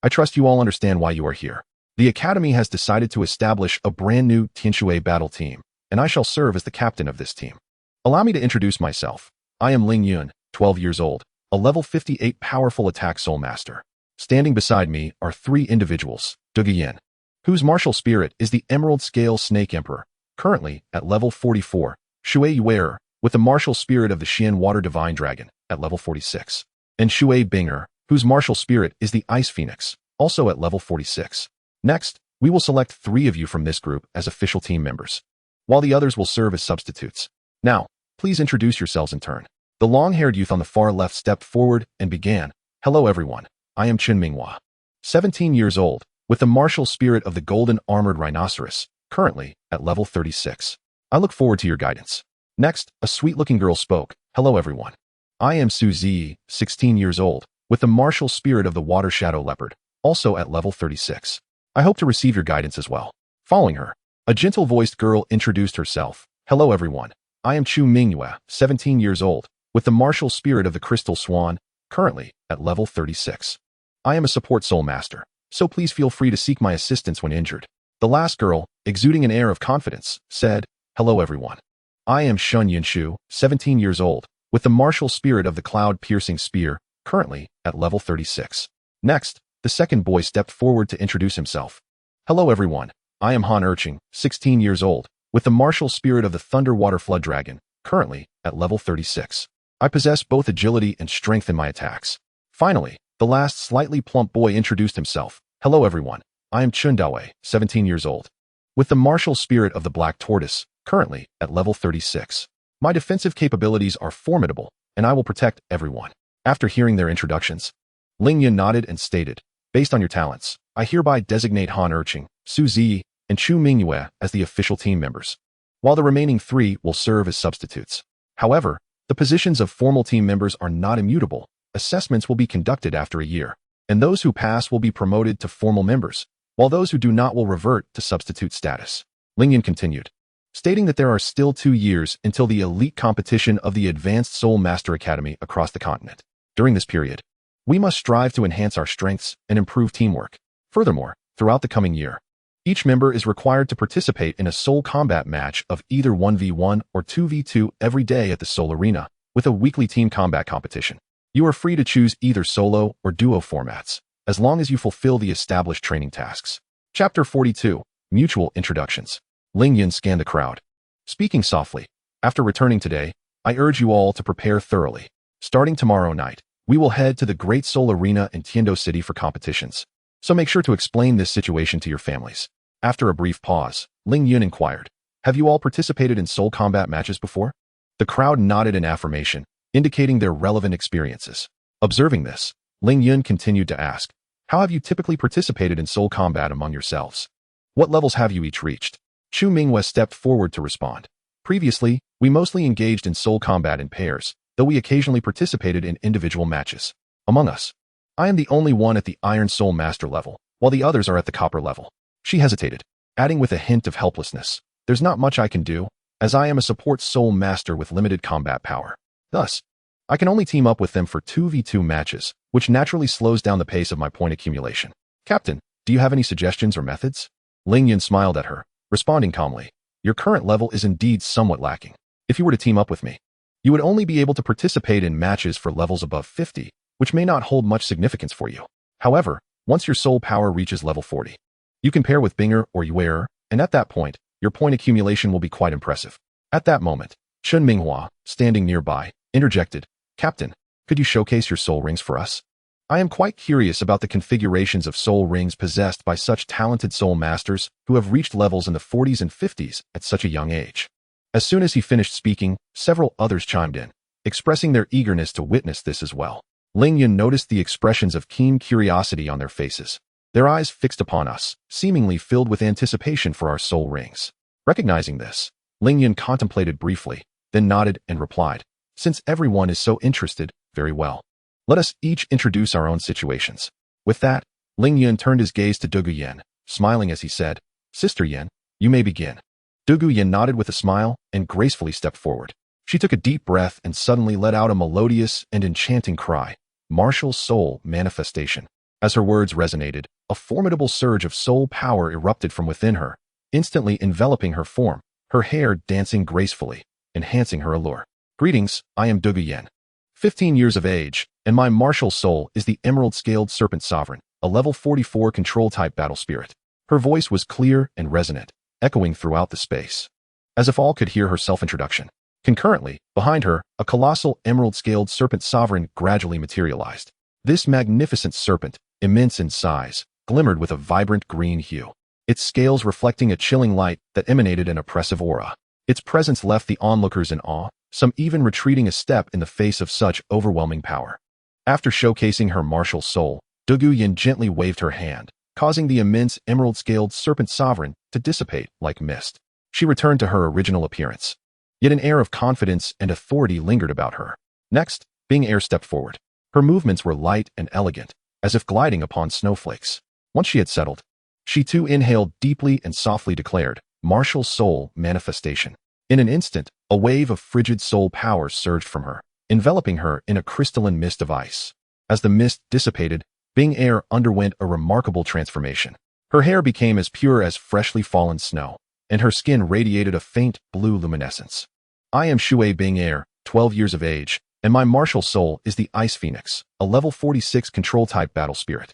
I trust you all understand why you are here. The academy has decided to establish a brand new Tianshui battle team, and I shall serve as the captain of this team. Allow me to introduce myself. I am Ling Yun, 12 years old, a level 58 powerful attack soul master. Standing beside me are 3 individuals, Douluo Yan, whose martial spirit is the Emerald Scale Snake Emperor, currently at level 44, Shui Yuer, with the martial spirit of the Xian Water Divine Dragon, at level 46, and Shui Binger, whose martial spirit is the Ice Phoenix, also at level 46. Next, we will select 3 of you from this group as official team members, while the others will serve as substitutes. Now, please introduce yourselves in turn. The long-haired youth on the far left stepped forward and began, Hello everyone, I am Qingping Sword Art, 17 years old, with the martial spirit of the Golden Armored Rhinoceros, currently at level 36. I look forward to your guidance. Next, a sweet-looking girl spoke, Hello everyone. I am Su Zi, 16 years old, with the martial spirit of the Water Shadow Leopard, also at level 36. I hope to receive your guidance as well. Following her, a gentle-voiced girl introduced herself, Hello everyone. I am Chu Mingyue, 17 years old, with the martial spirit of the Crystal Swan, currently at level 36. I am a support soul master, so please feel free to seek my assistance when injured. The last girl, exuding an air of confidence, said, Hello everyone. I am Shun Yinshu, 17 years old, with the martial spirit of the Cloud-Piercing Spear, currently at level 36. Next, the second boy stepped forward to introduce himself. Hello everyone. I am Han Erching, 16 years old, with the martial spirit of the Thunder Water Flood Dragon, currently at level 36. I possess both agility and strength in my attacks. Finally, the last slightly plump boy introduced himself. Hello everyone. I am Chun Dawei, 17 years old, with the martial spirit of the Black Tortoise, currently at level 36. My defensive capabilities are formidable, and I will protect everyone. After hearing their introductions, Ling Yun nodded and stated, based on your talents, I hereby designate Han Erching, Su Zi, and Chu Mingyue as the official team members, while the remaining 3 will serve as substitutes. However, the positions of formal team members are not immutable. Assessments will be conducted after a year, and those who pass will be promoted to formal members, while those who do not will revert to substitute status. Ling Yun continued. stating that there are still 2 years until the elite competition of the Advanced Soul Master Academy across the continent. During this period, we must strive to enhance our strengths and improve teamwork. Furthermore, throughout the coming year, each member is required to participate in a soul combat match of either 1v1 or 2v2 every day at the Soul Arena, with a weekly team combat competition. You are free to choose either solo or duo formats, as long as you fulfill the established training tasks. Chapter 42, Mutual Introductions. Ling Yun scanned the crowd. Speaking softly, after returning today, I urge you all to prepare thoroughly. Starting tomorrow night, we will head to the Great Soul Arena in Tiando City for competitions. So make sure to explain this situation to your families. After a brief pause, Ling Yun inquired, have you all participated in soul combat matches before? The crowd nodded in affirmation, indicating their relevant experiences. Observing this, Ling Yun continued to ask, how have you typically participated in soul combat among yourselves? What levels have you each reached? Chu Mingwei stepped forward to respond. Previously, we mostly engaged in soul combat in pairs, though we occasionally participated in individual matches. Among us, I am the only one at the Iron Soul Master level, while the others are at the Copper level. She hesitated, adding with a hint of helplessness, there's not much I can do, as I am a support Soul Master with limited combat power. Thus, I can only team up with them for 2v2 matches, which naturally slows down the pace of my point accumulation. Captain, do you have any suggestions or methods? Ling Yun smiled at her, responding calmly, your current level is indeed somewhat lacking. If you were to team up with me, you would only be able to participate in matches for levels above 50, which may not hold much significance for you. However, once your soul power reaches level 40, you can pair with Binger or Yuer, and at that point, your point accumulation will be quite impressive. At that moment, Chun Minghua, standing nearby, interjected, Captain, could you showcase your soul rings for us? I am quite curious about the configurations of soul rings possessed by such talented soul masters who have reached levels in the 40s and 50s at such a young age. As soon as he finished speaking, several others chimed in, expressing their eagerness to witness this as well. Ling Yun noticed the expressions of keen curiosity on their faces, their eyes fixed upon us, seemingly filled with anticipation for our soul rings. Recognizing this, Ling Yun contemplated briefly, then nodded and replied, since everyone is so interested, very well. Let us each introduce our own situations. With that, Ling Yun turned his gaze to Dugu Yen, smiling as he said, Sister Yen, you may begin. Dugu Yen nodded with a smile and gracefully stepped forward. She took a deep breath and suddenly let out a melodious and enchanting cry, Martial Soul Manifestation. As her words resonated, a formidable surge of soul power erupted from within her, instantly enveloping her form, her hair dancing gracefully, enhancing her allure. Greetings, I am Dugu Yen, 15 years of age, and my martial soul is the Emerald-Scaled Serpent Sovereign, a level 44 control-type battle spirit. Her voice was clear and resonant, echoing throughout the space, as if all could hear her self-introduction. Concurrently, behind her, a colossal Emerald-Scaled Serpent Sovereign gradually materialized. This magnificent serpent, immense in size, glimmered with a vibrant green hue, its scales reflecting a chilling light that emanated an oppressive aura. Its presence left the onlookers in awe, some even retreating a step in the face of such overwhelming power. After showcasing her martial soul, Dugu Yin gently waved her hand, causing the immense emerald-scaled serpent sovereign to dissipate like mist. She returned to her original appearance. Yet an air of confidence and authority lingered about her. Next, Bing Air stepped forward. Her movements were light and elegant, as if gliding upon snowflakes. Once she had settled, she too inhaled deeply and softly declared, Martial Soul Manifestation. In an instant, a wave of frigid soul power surged from her, enveloping her in a crystalline mist of ice. As the mist dissipated, Bing Air underwent a remarkable transformation. Her hair became as pure as freshly fallen snow, and her skin radiated a faint blue luminescence. I am Shui Bing Air, 12 years of age, and my martial soul is the Ice Phoenix, a level 46 control-type battle spirit.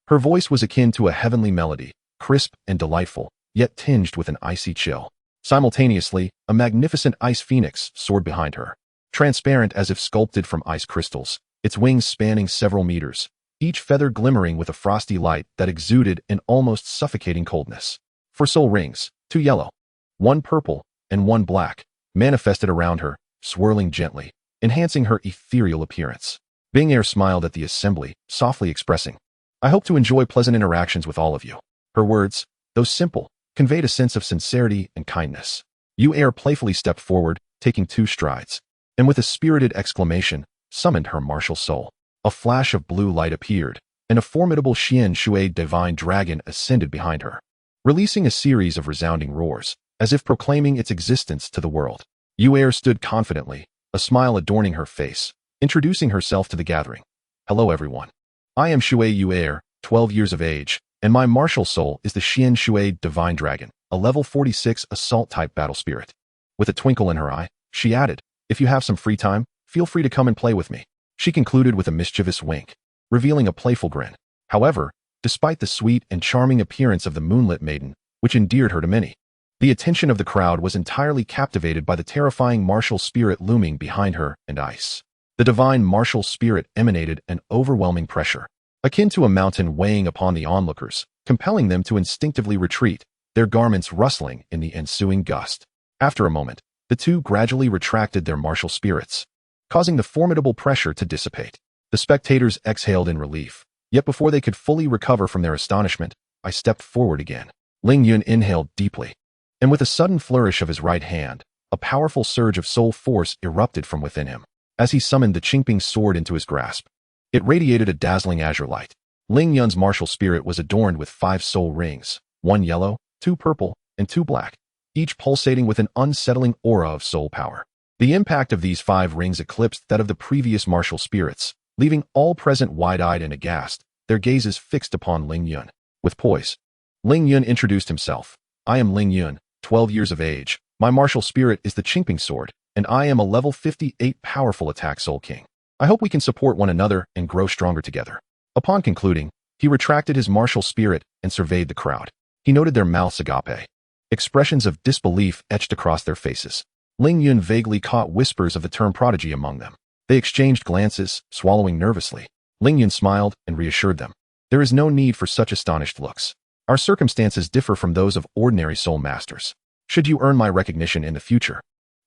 Her voice was akin to a heavenly melody, crisp and delightful, yet tinged with an icy chill. Simultaneously, a magnificent ice phoenix soared behind her, transparent as if sculpted from ice crystals, its wings spanning several meters, each feather glimmering with a frosty light that exuded an almost suffocating coldness. For soul rings, 2 yellow, 1 purple, and 1 black, manifested around her, swirling gently, enhancing her ethereal appearance. Bing Air smiled at the assembly, softly expressing, I hope to enjoy pleasant interactions with all of you. Her words, though simple, conveyed a sense of sincerity and kindness. Yu Air playfully stepped forward, taking 2 strides, and with a spirited exclamation, summoned her martial soul. A flash of blue light appeared, and a formidable Xian Shui divine dragon ascended behind her. Releasing a series of resounding roars, as if proclaiming its existence to the world. Yu stood confidently, a smile adorning her face, introducing herself to the gathering. Hello everyone. I am Shui Yu, 12 years of age, and my martial soul is the Xian Shui Divine Dragon, a level 46 assault-type battle spirit. With a twinkle in her eye, she added, if you have some free time, feel free to come and play with me. She concluded with a mischievous wink, revealing a playful grin. However, despite the sweet and charming appearance of the moonlit maiden, which endeared her to many, the attention of the crowd was entirely captivated by the terrifying martial spirit looming behind her and ice. The divine martial spirit emanated an overwhelming pressure, akin to a mountain weighing upon the onlookers, compelling them to instinctively retreat, their garments rustling in the ensuing gust. After a moment, the two gradually retracted their martial spirits, causing the formidable pressure to dissipate. The spectators exhaled in relief, yet before they could fully recover from their astonishment, I stepped forward again. Ling Yun inhaled deeply, and with a sudden flourish of his right hand, a powerful surge of soul force erupted from within him. As he summoned the Qingping sword into his grasp, it radiated a dazzling azure light. Ling Yun's martial spirit was adorned with 5 soul rings, 1 yellow, 2 purple, and 2 black, each pulsating with an unsettling aura of soul power. The impact of these 5 rings eclipsed that of the previous martial spirits, leaving all present wide-eyed and aghast, their gazes fixed upon Ling Yun. With poise, Ling Yun introduced himself. I am Ling Yun, 12 years of age. My martial spirit is the Qingping sword, and I am a level 58 powerful attack soul king. I hope we can support one another and grow stronger together. Upon concluding, he retracted his martial spirit and surveyed the crowd. He noted their mouths agape. Expressions of disbelief etched across their faces. Ling Yun vaguely caught whispers of the term prodigy among them. They exchanged glances, swallowing nervously. Ling Yun smiled and reassured them. There is no need for such astonished looks. Our circumstances differ from those of ordinary soul masters. Should you earn my recognition in the future,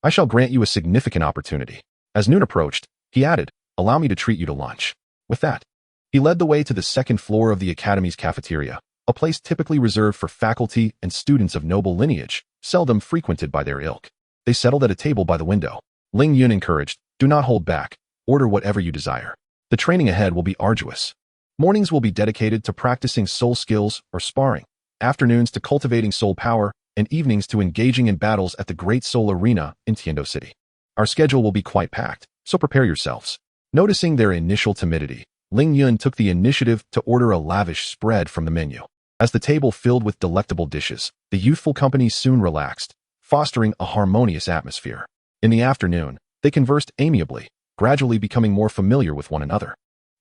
I shall grant you a significant opportunity. As noon approached, he added, allow me to treat you to lunch. With that, he led the way to the second floor of the academy's cafeteria, a place typically reserved for faculty and students of noble lineage, seldom frequented by their ilk. They settled at a table by the window. Ling Yun encouraged, do not hold back, order whatever you desire. The training ahead will be arduous. Mornings will be dedicated to practicing soul skills or sparring, afternoons to cultivating soul power, and evenings to engaging in battles at the Great Soul Arena in Tiando City. Our schedule will be quite packed, so prepare yourselves. Noticing their initial timidity, Ling Yun took the initiative to order a lavish spread from the menu. As the table filled with delectable dishes, the youthful company soon relaxed, fostering a harmonious atmosphere. In the afternoon, they conversed amiably, gradually becoming more familiar with one another.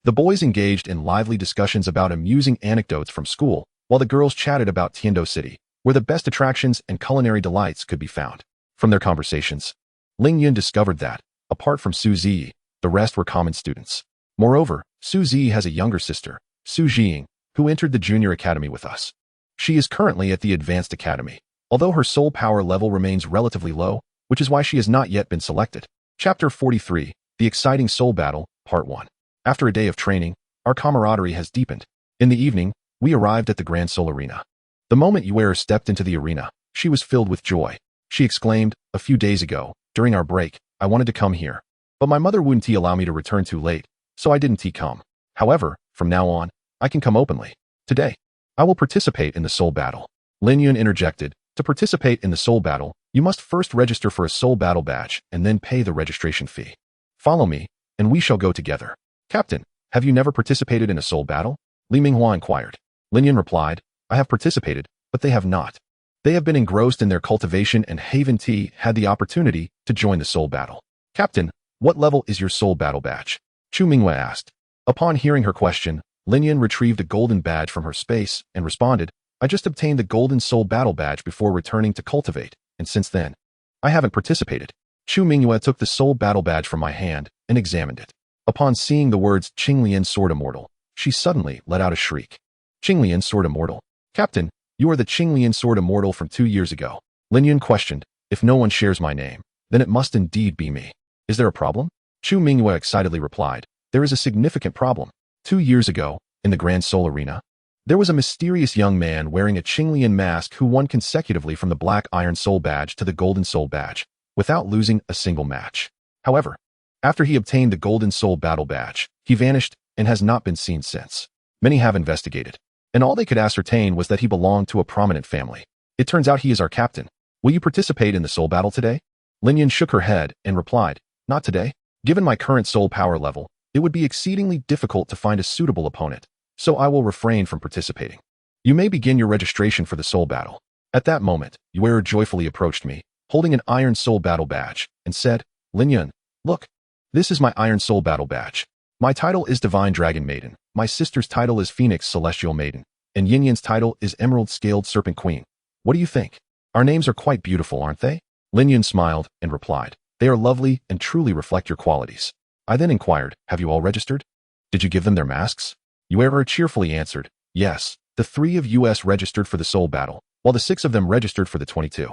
The boys engaged in lively discussions about amusing anecdotes from school, while the girls chatted about Tiando City, where the best attractions and culinary delights could be found. From their conversations, Ling Yun discovered that, apart from Su Zi, the rest were common students. Moreover, Su Zi has a younger sister, Su Jiying, who entered the junior academy with us. She is currently at the advanced academy, although her soul power level remains relatively low, which is why she has not yet been selected. Chapter 43, The Exciting Soul Battle, Part 1. After a day of training, our camaraderie has deepened. In the evening, we arrived at the Grand Soul Arena. The moment Yu stepped into the arena, she was filled with joy. She exclaimed, a few days ago, during our break, I wanted to come here, but my mother wouldn't allow me to return too late, so I didn't come. However, from now on, I can come openly. Today, I will participate in the soul battle. Lin Yun interjected, to participate in the soul battle, you must first register for a soul battle badge and then pay the registration fee. Follow me, and we shall go together. Captain, have you never participated in a soul battle? Li Minghua inquired. Lin Yun replied, I have participated, but they have not. They have been engrossed in their cultivation and Haven T had the opportunity to join the soul battle. Captain, what level is your soul battle badge? Chu Minghua asked. Upon hearing her question, Lin Yun retrieved a golden badge from her space and responded, I just obtained the golden soul battle badge before returning to cultivate, and since then, I haven't participated. Chu Minghua took the soul battle badge from my hand and examined it. Upon seeing the words Qinglian Sword Immortal, she suddenly let out a shriek. Qinglian Sword Immortal. Captain, you are the Qinglian Sword Immortal from 2 years ago. Lin Yun questioned, if no one shares my name, then it must indeed be me. Is there a problem? Chu Minghua excitedly replied, there is a significant problem. 2 years ago, in the Grand Soul Arena, there was a mysterious young man wearing a Qinglian mask who won consecutively from the Black Iron Soul Badge to the Golden Soul Badge, without losing a single match. However, after he obtained the Golden Soul Battle Badge, he vanished and has not been seen since. Many have investigated, and all they could ascertain was that he belonged to a prominent family. It turns out he is our captain. Will you participate in the soul battle today? Linyan shook her head and replied, not today. Given my current soul power level, it would be exceedingly difficult to find a suitable opponent, so I will refrain from participating. You may begin your registration for the soul battle. At that moment, Yuer joyfully approached me, holding an Iron Soul Battle badge, and said, Linyan, look, this is my Iron Soul Battle badge. My title is Divine Dragon Maiden, my sister's title is Phoenix Celestial Maiden, and Yinyan's title is Emerald Scaled Serpent Queen. What do you think? Our names are quite beautiful, aren't they? Linyan smiled and replied, they are lovely and truly reflect your qualities. I then inquired, have you all registered? Did you give them their masks? Yuer cheerfully answered, yes, the 3 of us registered for the soul battle, while the 6 of them registered for the 22.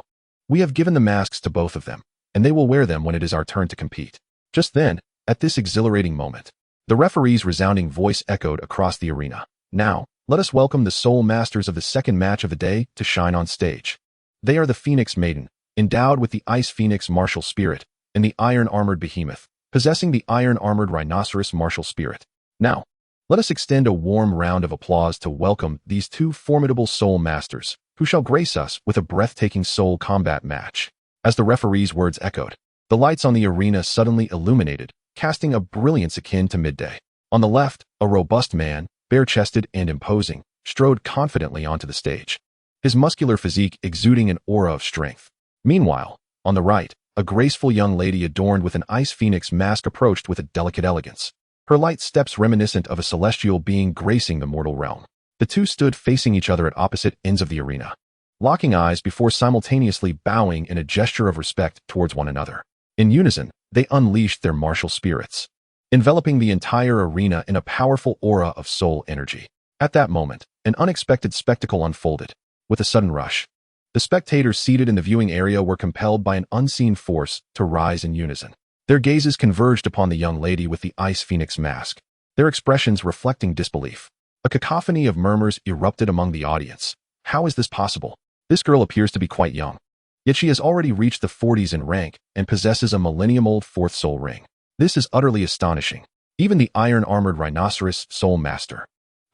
We have given the masks to both of them, and they will wear them when it is our turn to compete. Just then, at this exhilarating moment, the referee's resounding voice echoed across the arena. Now, let us welcome the soul masters of the second match of the day to shine on stage. They are the Phoenix Maiden, endowed with the Ice Phoenix Martial Spirit, and the Iron-Armored Behemoth, possessing the Iron-Armored Rhinoceros Martial Spirit. Now, let us extend a warm round of applause to welcome these 2 formidable soul masters, who shall grace us with a breathtaking soul combat match. As the referee's words echoed, the lights on the arena suddenly illuminated, casting a brilliance akin to midday. On the left, a robust man, bare-chested and imposing, strode confidently onto the stage, his muscular physique exuding an aura of strength. Meanwhile, on the right, a graceful young lady adorned with an Ice Phoenix mask approached with a delicate elegance, her light steps reminiscent of a celestial being gracing the mortal realm. The 2 stood facing each other at opposite ends of the arena, locking eyes before simultaneously bowing in a gesture of respect towards one another. In unison, they unleashed their martial spirits, enveloping the entire arena in a powerful aura of soul energy. At that moment, an unexpected spectacle unfolded. With a sudden rush, the spectators seated in the viewing area were compelled by an unseen force to rise in unison. Their gazes converged upon the young lady with the Ice Phoenix mask, their expressions reflecting disbelief. A cacophony of murmurs erupted among the audience. How is this possible? This girl appears to be quite young, yet she has already reached the 40s in rank and possesses a millennium-old 4th soul ring. This is utterly astonishing. Even the Iron-Armored Rhinoceros Soul Master,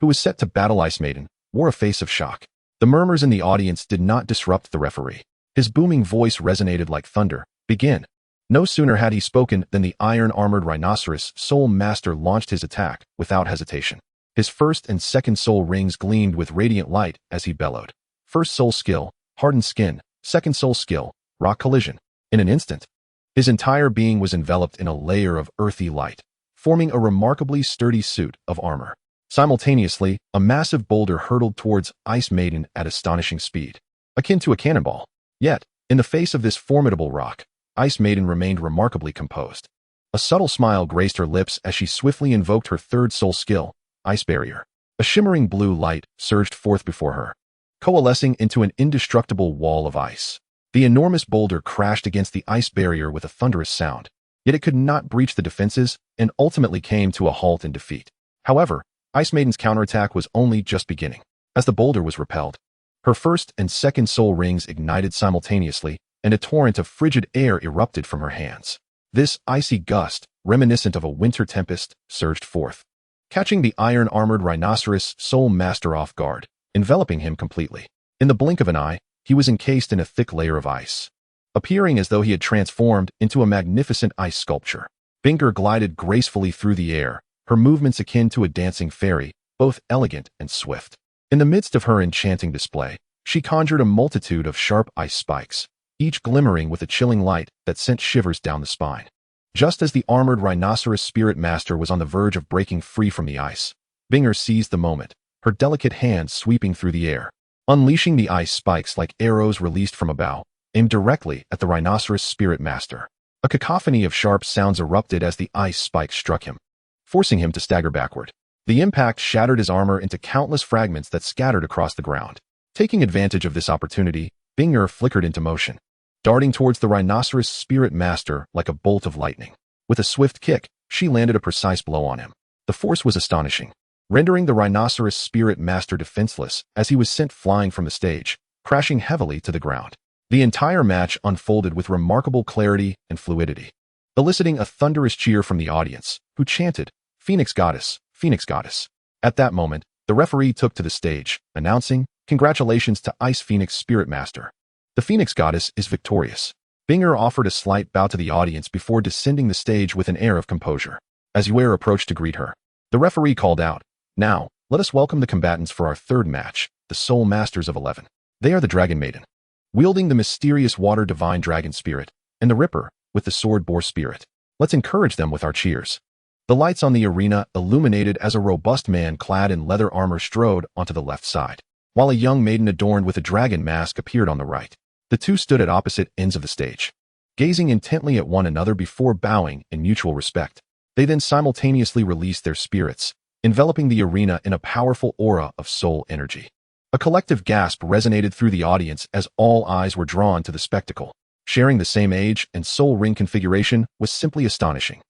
who was set to battle Ice Maiden, wore a face of shock. The murmurs in the audience did not disrupt the referee. His booming voice resonated like thunder. Begin. No sooner had he spoken than the Iron-Armored Rhinoceros Soul Master launched his attack without hesitation. His 1st and 2nd soul rings gleamed with radiant light as he bellowed. 1st soul skill, Hardened Skin. 2nd soul skill, Rock Collision. In an instant, his entire being was enveloped in a layer of earthy light, forming a remarkably sturdy suit of armor. Simultaneously, a massive boulder hurtled towards Ice Maiden at astonishing speed, akin to a cannonball. Yet, in the face of this formidable rock, Ice Maiden remained remarkably composed. A subtle smile graced her lips as she swiftly invoked her 3rd soul skill, Ice Barrier. A shimmering blue light surged forth before her, coalescing into an indestructible wall of ice. The enormous boulder crashed against the ice barrier with a thunderous sound, yet it could not breach the defenses and ultimately came to a halt in defeat. However, Ice Maiden's counterattack was only just beginning. As the boulder was repelled, her 1st and 2nd soul rings ignited simultaneously, and a torrent of frigid air erupted from her hands. This icy gust, reminiscent of a winter tempest, surged forth, catching the Iron-Armored Rhinoceros Soul Master off guard, enveloping him completely. In the blink of an eye, he was encased in a thick layer of ice, appearing as though he had transformed into a magnificent ice sculpture. Binger glided gracefully through the air, her movements akin to a dancing fairy, both elegant and swift. In the midst of her enchanting display, she conjured a multitude of sharp ice spikes, each glimmering with a chilling light that sent shivers down the spine. Just as the armored Rhinoceros Spirit Master was on the verge of breaking free from the ice, Binger seized the moment, her delicate hands sweeping through the air, unleashing the ice spikes like arrows released from a bow, aimed directly at the Rhinoceros Spirit Master. A cacophony of sharp sounds erupted as the ice spikes struck him, forcing him to stagger backward. The impact shattered his armor into countless fragments that scattered across the ground. Taking advantage of this opportunity, Binger flickered into motion, darting towards the Rhinoceros Spirit Master like a bolt of lightning. With a swift kick, she landed a precise blow on him. The force was astonishing, rendering the Rhinoceros Spirit Master defenseless as he was sent flying from the stage, crashing heavily to the ground. The entire match unfolded with remarkable clarity and fluidity, eliciting a thunderous cheer from the audience, who chanted, "Phoenix Goddess, Phoenix Goddess." At that moment, the referee took to the stage, announcing, "Congratulations to Ice Phoenix Spirit Master. The Phoenix Goddess is victorious. Binger offered a slight bow to the audience before descending the stage with an air of composure. As Yuer approached to greet her, the referee called out, "Now, let us welcome the combatants for our third match, the Soul Masters of 11. They are the Dragon Maiden, wielding the mysterious water divine dragon spirit, and the Ripper, with the sword boar spirit. Let's encourage them with our cheers." The lights on the arena illuminated as a robust man clad in leather armor strode onto the left side, while a young maiden adorned with a dragon mask appeared on the right. The two stood at opposite ends of the stage, gazing intently at one another before bowing in mutual respect. They then simultaneously released their spirits, enveloping the arena in a powerful aura of soul energy. A collective gasp resonated through the audience as all eyes were drawn to the spectacle. Sharing the same age and soul ring configuration was simply astonishing.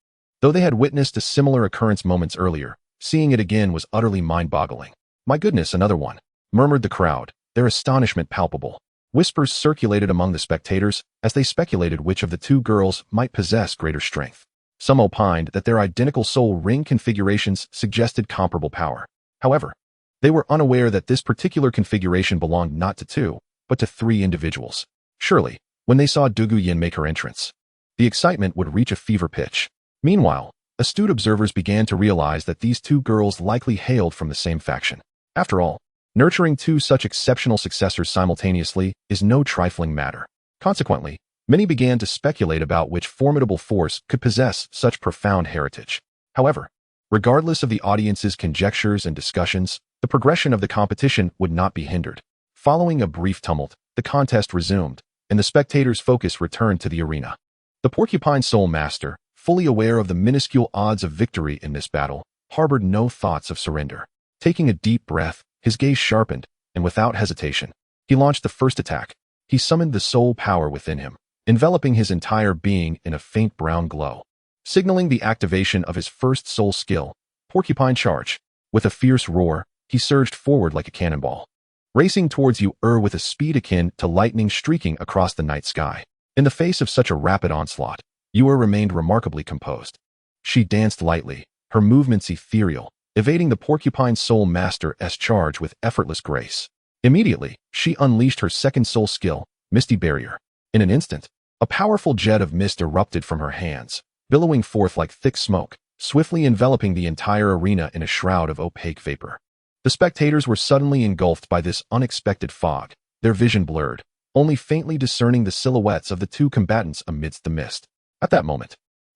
Though they had witnessed a similar occurrence moments earlier, seeing it again was utterly mind-boggling. "My goodness, another one," murmured the crowd, their astonishment palpable. Whispers circulated among the spectators as they speculated which of the two girls might possess greater strength. Some opined that their identical soul ring configurations suggested comparable power. However, they were unaware that this particular configuration belonged not to two, but to three individuals. Surely, when they saw Dugu Yin make her entrance, the excitement would reach a fever pitch. Meanwhile, astute observers began to realize that these two girls likely hailed from the same faction. After all, nurturing two such exceptional successors simultaneously is no trifling matter. Consequently, many began to speculate about which formidable force could possess such profound heritage. However, regardless of the audience's conjectures and discussions, the progression of the competition would not be hindered. Following a brief tumult, the contest resumed, and the spectators' focus returned to the arena. The Porcupine Soul Master, fully aware of the minuscule odds of victory in this battle, harbored no thoughts of surrender. Taking a deep breath, his gaze sharpened, and without hesitation, he launched the first attack. He summoned the soul power within him, enveloping his entire being in a faint brown glow, signaling the activation of his first soul skill, Porcupine Charge. With a fierce roar, he surged forward like a cannonball, racing towards Yuer with a speed akin to lightning streaking across the night sky. In the face of such a rapid onslaught, Yuer remained remarkably composed. She danced lightly, her movements ethereal, evading the Porcupine Soul Master's charge with effortless grace. Immediately, she unleashed her second soul skill, Misty Barrier. In an instant, a powerful jet of mist erupted from her hands, billowing forth like thick smoke, swiftly enveloping the entire arena in a shroud of opaque vapor. The spectators were suddenly engulfed by this unexpected fog, their vision blurred, only faintly discerning the silhouettes of the two combatants amidst the mist. At that moment,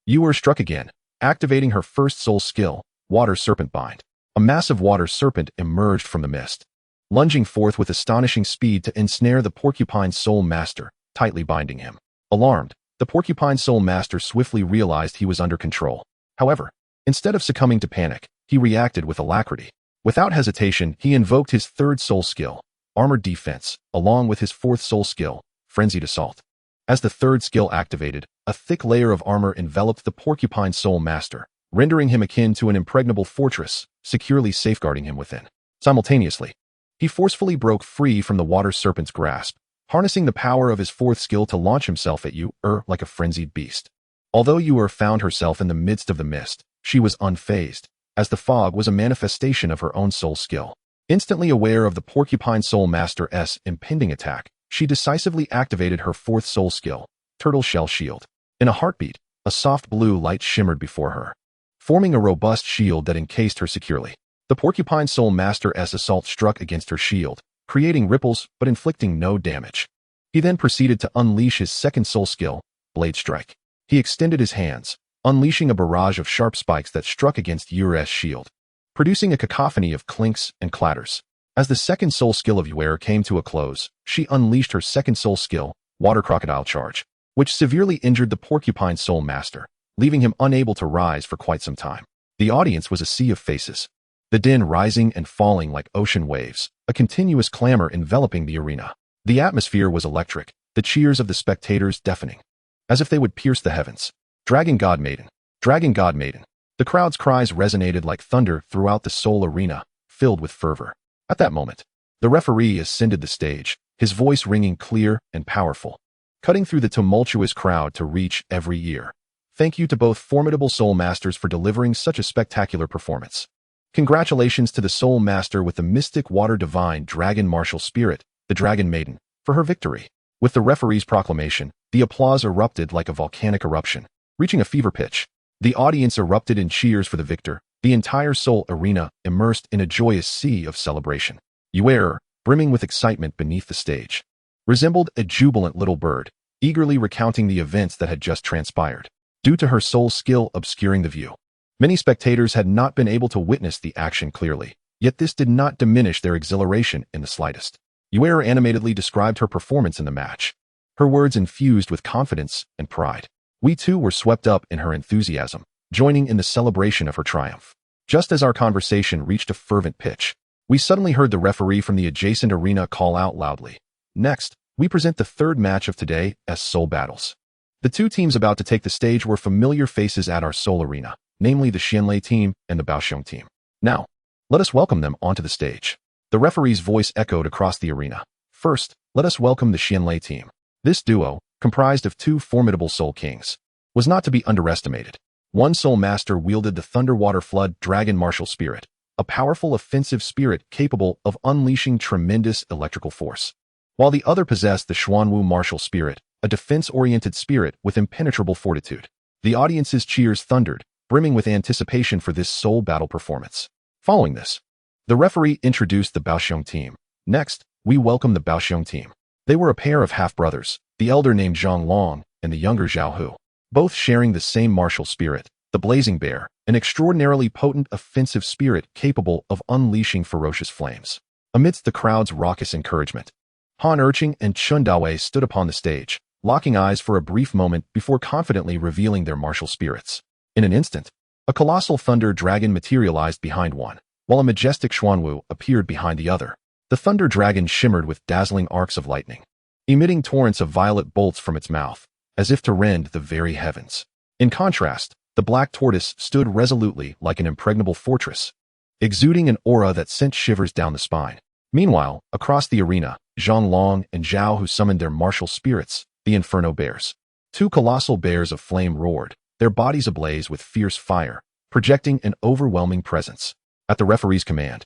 Yuer struck again, activating her first soul skill, Water Serpent Bind. A massive water serpent emerged from the mist, lunging forth with astonishing speed to ensnare the Porcupine Soul Master, tightly binding him. Alarmed, the Porcupine Soul Master swiftly realized he was under control. However, instead of succumbing to panic, he reacted with alacrity. Without hesitation, he invoked his third soul skill, Armored Defense, along with his fourth soul skill, Frenzied Assault. As the third skill activated, a thick layer of armor enveloped the Porcupine Soul Master, rendering him akin to an impregnable fortress, securely safeguarding him within. Simultaneously, he forcefully broke free from the water serpent's grasp, harnessing the power of his fourth skill to launch himself at Yuer like a frenzied beast. Although Yuer found herself in the midst of the mist, she was unfazed, as the fog was a manifestation of her own soul skill. Instantly aware of the Porcupine Soul Master's impending attack, she decisively activated her fourth soul skill, Turtle Shell Shield. In a heartbeat, a soft blue light shimmered before her, forming a robust shield that encased her securely. The Porcupine Soul Master's assault struck against her shield, creating ripples but inflicting no damage. He then proceeded to unleash his second soul skill, Blade Strike. He extended his hands, unleashing a barrage of sharp spikes that struck against Yuer's shield, producing a cacophony of clinks and clatters. As the second soul skill of Yuer came to a close, she unleashed her second soul skill, Water Crocodile Charge, which severely injured the Porcupine Soul Master, leaving him unable to rise for quite some time. The audience was a sea of faces, the din rising and falling like ocean waves, a continuous clamor enveloping the arena. The atmosphere was electric, the cheers of the spectators deafening, as if they would pierce the heavens. Dragon God Maiden! Dragon God Maiden! The crowd's cries resonated like thunder throughout the Soul Arena, filled with fervor. At that moment, the referee ascended the stage, his voice ringing clear and powerful, cutting through the tumultuous crowd to reach every ear. Thank you to both formidable Soul Masters for delivering such a spectacular performance. Congratulations to the Soul Master with the mystic water divine dragon martial spirit, the Dragon Maiden, for her victory. With the referee's proclamation, the applause erupted like a volcanic eruption, reaching a fever pitch. The audience erupted in cheers for the victor, the entire Seoul arena immersed in a joyous sea of celebration. Yuer, brimming with excitement beneath the stage, resembled a jubilant little bird, eagerly recounting the events that had just transpired, due to her sole skill obscuring the view. Many spectators had not been able to witness the action clearly, yet this did not diminish their exhilaration in the slightest. Yuer animatedly described her performance in the match, her words infused with confidence and pride. We too were swept up in her enthusiasm, joining in the celebration of her triumph. Just as our conversation reached a fervent pitch, we suddenly heard the referee from the adjacent arena call out loudly. Next, we present the third match of today as Seoul Battles. The two teams about to take the stage were familiar faces at our Seoul arena, namely the Xianlei team and the Baoxiong team. Now, let us welcome them onto the stage. The referee's voice echoed across the arena. First, let us welcome the Xianlei team. This duo, comprised of two formidable Soul Kings, was not to be underestimated. One Soul Master wielded the Thunderwater Flood Dragon Martial Spirit, a powerful offensive spirit capable of unleashing tremendous electrical force, while the other possessed the Xuanwu Martial Spirit, a defense-oriented spirit with impenetrable fortitude. The audience's cheers thundered, brimming with anticipation for this soul battle performance. Following this, the referee introduced the Baoxiong team. Next, we welcome the Baoxiong team. They were a pair of half-brothers, the elder named Zhang Long and the younger Zhao Hu, both sharing the same martial spirit, the Blazing Bear, an extraordinarily potent offensive spirit capable of unleashing ferocious flames. Amidst the crowd's raucous encouragement, Han Erqing and Chun Dawei stood upon the stage, locking eyes for a brief moment before confidently revealing their martial spirits. In an instant, a colossal thunder dragon materialized behind one, while a majestic Xuanwu appeared behind the other. The thunder dragon shimmered with dazzling arcs of lightning, emitting torrents of violet bolts from its mouth, as if to rend the very heavens. In contrast, the black tortoise stood resolutely like an impregnable fortress, exuding an aura that sent shivers down the spine. Meanwhile, across the arena, Zhang Long and Zhao Hu summoned their martial spirits, the Inferno Bears. Two colossal bears of flame roared, their bodies ablaze with fierce fire, projecting an overwhelming presence. At the referee's command,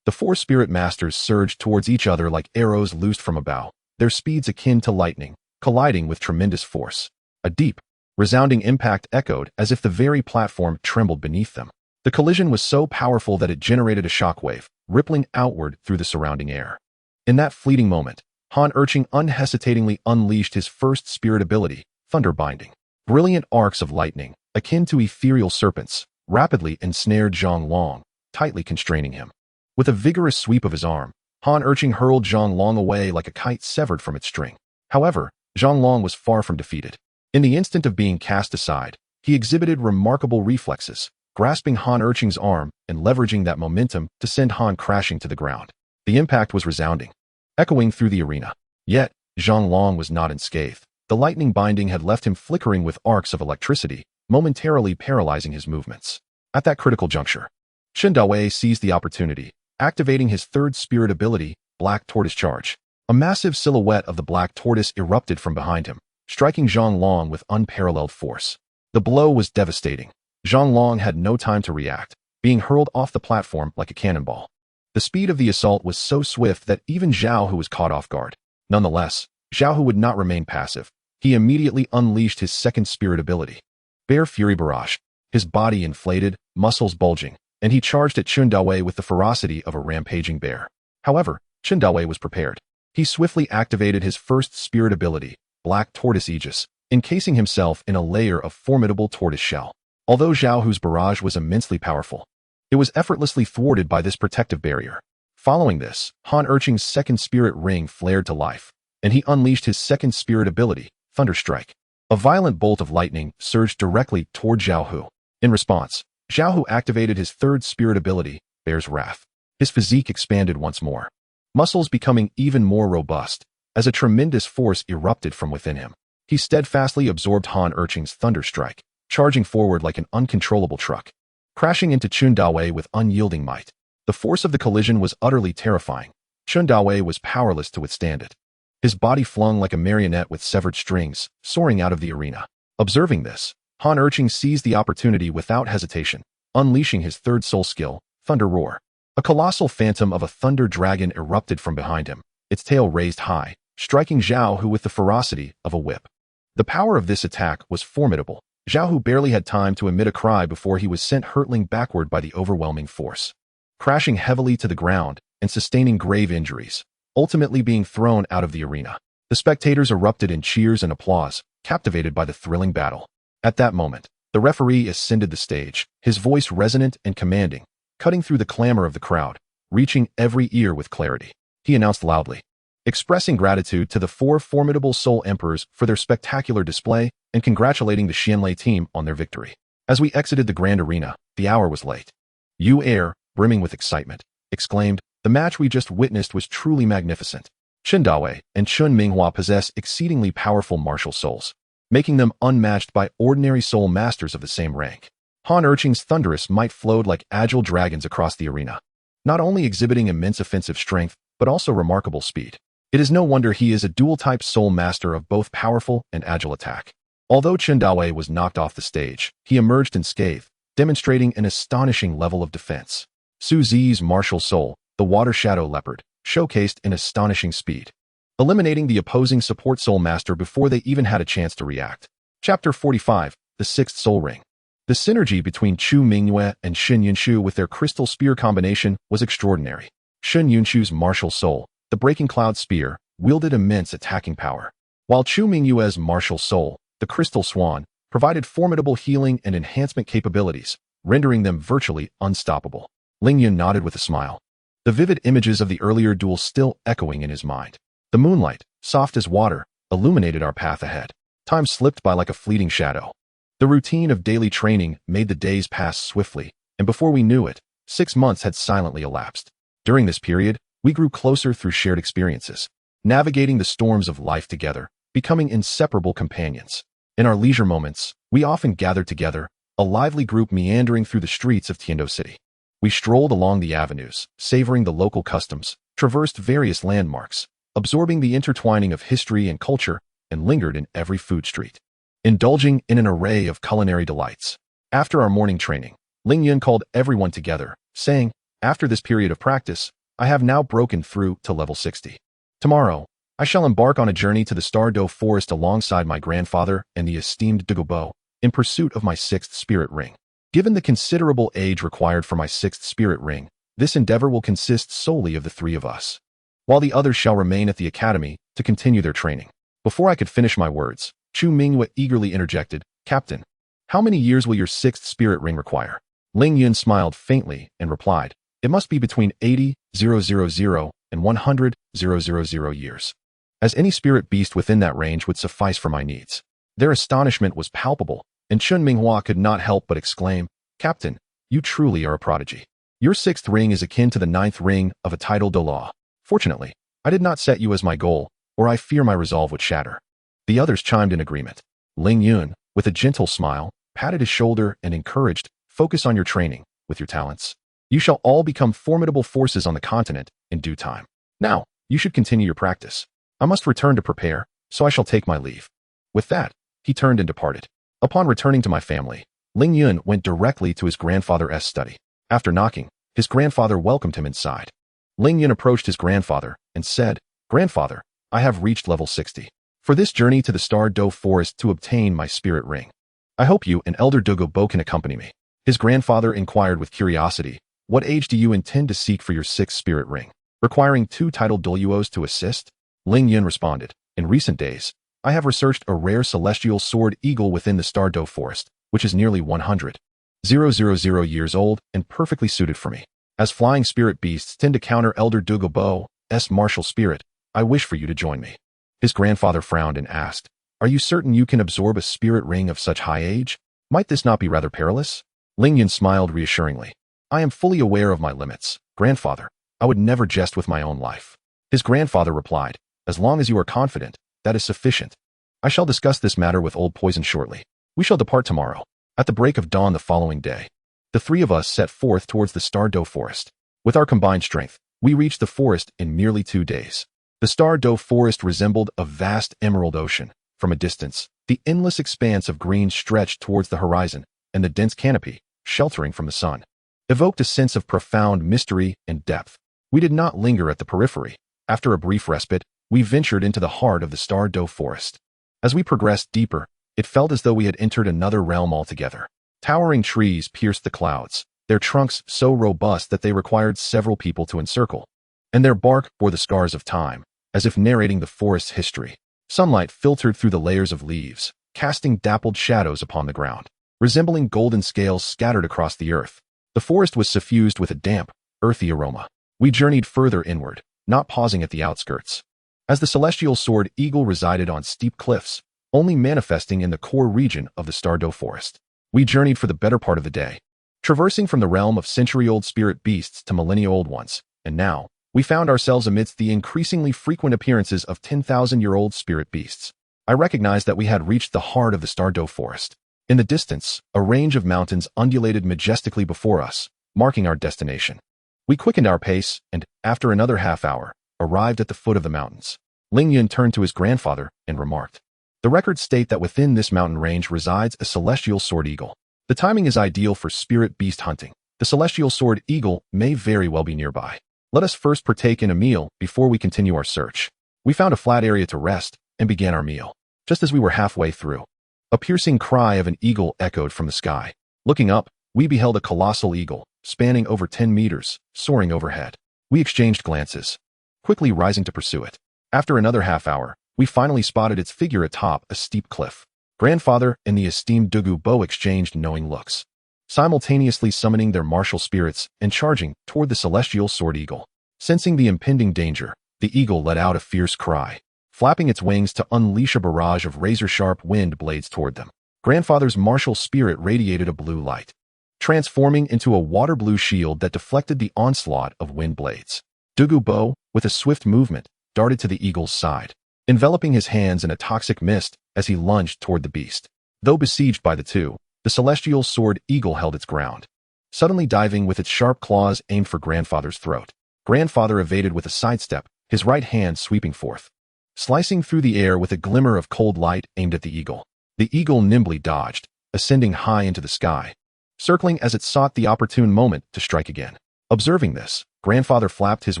the four spirit masters surged towards each other like arrows loosed from a bow, their speeds akin to lightning, colliding with tremendous force. A deep, resounding impact echoed as if the very platform trembled beneath them. The collision was so powerful that it generated a shockwave, rippling outward through the surrounding air. In that fleeting moment, Han Erqing unhesitatingly unleashed his first spirit ability, Thunder Binding. Brilliant arcs of lightning, akin to ethereal serpents, rapidly ensnared Zhang Long, tightly constraining him. With a vigorous sweep of his arm, Han Erqing hurled Zhang Long away like a kite severed from its string. However, Zhang Long was far from defeated. In the instant of being cast aside, he exhibited remarkable reflexes, grasping Han Erqing's arm and leveraging that momentum to send Han crashing to the ground. The impact was resounding, echoing through the arena. Yet, Zhang Long was not unscathed. The lightning binding had left him flickering with arcs of electricity, momentarily paralyzing his movements. At that critical juncture, Chun Dawei seized the opportunity, activating his third spirit ability, Black Tortoise Charge. A massive silhouette of the Black Tortoise erupted from behind him, striking Zhang Long with unparalleled force. The blow was devastating. Zhang Long had no time to react, being hurled off the platform like a cannonball. The speed of the assault was so swift that even Zhao Hu was caught off guard. Nonetheless, Zhao Hu would not remain passive. He immediately unleashed his second spirit ability, Bear Fury Barrage, his body inflated, muscles bulging, and he charged at Chun Dawei with the ferocity of a rampaging bear. However, Chun Dawei was prepared. He swiftly activated his first spirit ability, Black Tortoise Aegis, encasing himself in a layer of formidable tortoise shell. Although Zhao Hu's barrage was immensely powerful, it was effortlessly thwarted by this protective barrier. Following this, Han Erqing's second spirit ring flared to life, and he unleashed his second spirit ability, Thunder Strike. A violent bolt of lightning surged directly toward Zhao Hu. In response, Zhao Hu activated his third spirit ability, Bear's Wrath. His physique expanded once more, muscles becoming even more robust, as a tremendous force erupted from within him. He steadfastly absorbed Han Erqing's Thunder Strike, charging forward like an uncontrollable truck, crashing into Chun Dawei with unyielding might. The force of the collision was utterly terrifying. Chun Dawei was powerless to withstand it. His body flung like a marionette with severed strings, soaring out of the arena. Observing this, Han Erqing seized the opportunity without hesitation, unleashing his third soul skill, Thunder Roar. A colossal phantom of a thunder dragon erupted from behind him, its tail raised high, striking Zhao Hu with the ferocity of a whip. The power of this attack was formidable. Zhao Hu barely had time to emit a cry before he was sent hurtling backward by the overwhelming force, crashing heavily to the ground and sustaining grave injuries, ultimately being thrown out of the arena. The spectators erupted in cheers and applause, captivated by the thrilling battle. At that moment, the referee ascended the stage, his voice resonant and commanding, cutting through the clamor of the crowd, reaching every ear with clarity. He announced loudly, expressing gratitude to the 4 formidable Soul Emperors for their spectacular display and congratulating the Xianlei team on their victory. As we exited the grand arena, the hour was late. Yu Air, brimming with excitement, exclaimed, "The match we just witnessed was truly magnificent." Chen Dawei and Chun Minghua possess exceedingly powerful martial souls, making them unmatched by ordinary soul masters of the same rank. Han Erqing's thunderous might flowed like agile dragons across the arena, not only exhibiting immense offensive strength, but also remarkable speed. It is no wonder he is a dual-type soul master of both powerful and agile attack. Although Chen Dawei was knocked off the stage, he emerged unscathed, demonstrating an astonishing level of defense. Su Zi's martial soul, the Water Shadow Leopard, showcased an astonishing speed, eliminating the opposing support soul master before they even had a chance to react. Chapter 45, The Sixth Soul Ring. The synergy between Chu Mingyue and Shen Yunshu with their crystal spear combination was extraordinary. Shen Yunshu's martial soul, the Breaking Cloud Spear, wielded immense attacking power, while Chu Mingyue's martial soul, the Crystal Swan, provided formidable healing and enhancement capabilities, rendering them virtually unstoppable. Ling Yun nodded with a smile, the vivid images of the earlier duel still echoing in his mind. The moonlight, soft as water, illuminated our path ahead. Time slipped by like a fleeting shadow. The routine of daily training made the days pass swiftly, and before we knew it, 6 months had silently elapsed. During this period, we grew closer through shared experiences, navigating the storms of life together, becoming inseparable companions. In our leisure moments, we often gathered together, a lively group meandering through the streets of Tiando City. We strolled along the avenues, savoring the local customs, traversed various landmarks, absorbing the intertwining of history and culture, and lingered in every food street, indulging in an array of culinary delights. After our morning training, Ling Yun called everyone together, saying, "After this period of practice, I have now broken through to level 60. Tomorrow, I shall embark on a journey to the Star Do Forest alongside my grandfather and the esteemed Douluo in pursuit of my 6th spirit ring. Given the considerable age required for my 6th spirit ring, this endeavor will consist solely of the 3 of us, while the others shall remain at the academy to continue their training." Before I could finish my words, Chu Mingyue eagerly interjected, "Captain, how many years will your 6th spirit ring require?" Ling Yun smiled faintly and replied, "It must be between 80,000 and 100,000 years, as any spirit beast within that range would suffice for my needs." Their astonishment was palpable, and Chun Minghua could not help but exclaim, "Captain, you truly are a prodigy. Your 6th ring is akin to the 9th ring of a titled Douluo. Fortunately, I did not set you as my goal, or I fear my resolve would shatter." The others chimed in agreement. Ling Yun, with a gentle smile, patted his shoulder and encouraged, "Focus on your training, with your talents. You shall all become formidable forces on the continent in due time. Now, you should continue your practice. I must return to prepare, so I shall take my leave." With that, he turned and departed. Upon returning to my family, Ling Yun went directly to his grandfather's study. After knocking, his grandfather welcomed him inside. Ling Yun approached his grandfather and said, "Grandfather, I have reached level 60. For this journey to the Star Do Forest to obtain my spirit ring, I hope you and Elder Douluo can accompany me." His grandfather inquired with curiosity, "What age do you intend to seek for your 6th spirit ring, requiring 2 titled Douluos to assist?" Ling Yun responded, "In recent days, I have researched a rare celestial sword eagle within the Star Do Forest, which is nearly 100,000 years old and perfectly suited for me. As flying spirit beasts tend to counter Elder Douluo's martial spirit, I wish for you to join me." His grandfather frowned and asked, "Are you certain you can absorb a spirit ring of such high age? Might this not be rather perilous?" Ling Yun smiled reassuringly. "I am fully aware of my limits, grandfather. I would never jest with my own life." His grandfather replied, "As long as you are confident, that is sufficient. I shall discuss this matter with Old Poison shortly. We shall depart tomorrow, at the break of dawn the following day." The 3 of us set forth towards the Star Do Forest. With our combined strength, we reached the forest in merely 2 days. The Star Do Forest resembled a vast emerald ocean. From a distance, the endless expanse of green stretched towards the horizon, and the dense canopy, sheltering from the sun, evoked a sense of profound mystery and depth. We did not linger at the periphery. After a brief respite, we ventured into the heart of the Douluo forest. As we progressed deeper, it felt as though we had entered another realm altogether. Towering trees pierced the clouds, their trunks so robust that they required several people to encircle, and their bark bore the scars of time, as if narrating the forest's history. Sunlight filtered through the layers of leaves, casting dappled shadows upon the ground, resembling golden scales scattered across the earth. The forest was suffused with a damp, earthy aroma. We journeyed further inward, not pausing at the outskirts. As the celestial sword eagle resided on steep cliffs, only manifesting in the core region of the Douluo forest, we journeyed for the better part of the day, traversing from the realm of century-old spirit beasts to millennia-old ones, and now, we found ourselves amidst the increasingly frequent appearances of 10,000-year-old spirit beasts. I recognized that we had reached the heart of the Douluo forest. In the distance, a range of mountains undulated majestically before us, marking our destination. We quickened our pace and, after another half-hour, arrived at the foot of the mountains. Ling Yun turned to his grandfather and remarked, "The records state that within this mountain range resides a celestial sword eagle. The timing is ideal for spirit beast hunting. The celestial sword eagle may very well be nearby. Let us first partake in a meal before we continue our search." We found a flat area to rest and began our meal. Just as we were halfway through, a piercing cry of an eagle echoed from the sky. Looking up, we beheld a colossal eagle, spanning over 10 meters, soaring overhead. We exchanged glances, quickly rising to pursue it. After another half-hour, we finally spotted its figure atop a steep cliff. Grandfather and the esteemed Douluo exchanged knowing looks, simultaneously summoning their martial spirits and charging toward the celestial sword eagle. Sensing the impending danger, the eagle let out a fierce cry, flapping its wings to unleash a barrage of razor-sharp wind blades toward them. Grandfather's martial spirit radiated a blue light, transforming into a water-blue shield that deflected the onslaught of wind blades. Douluo, with a swift movement, darted to the eagle's side, enveloping his hands in a toxic mist as he lunged toward the beast. Though besieged by the two, the celestial sword eagle held its ground, suddenly diving with its sharp claws aimed for Grandfather's throat. Grandfather evaded with a sidestep, his right hand sweeping forth, slicing through the air with a glimmer of cold light aimed at the eagle. The eagle nimbly dodged, ascending high into the sky, circling as it sought the opportune moment to strike again. Observing this, Grandfather flapped his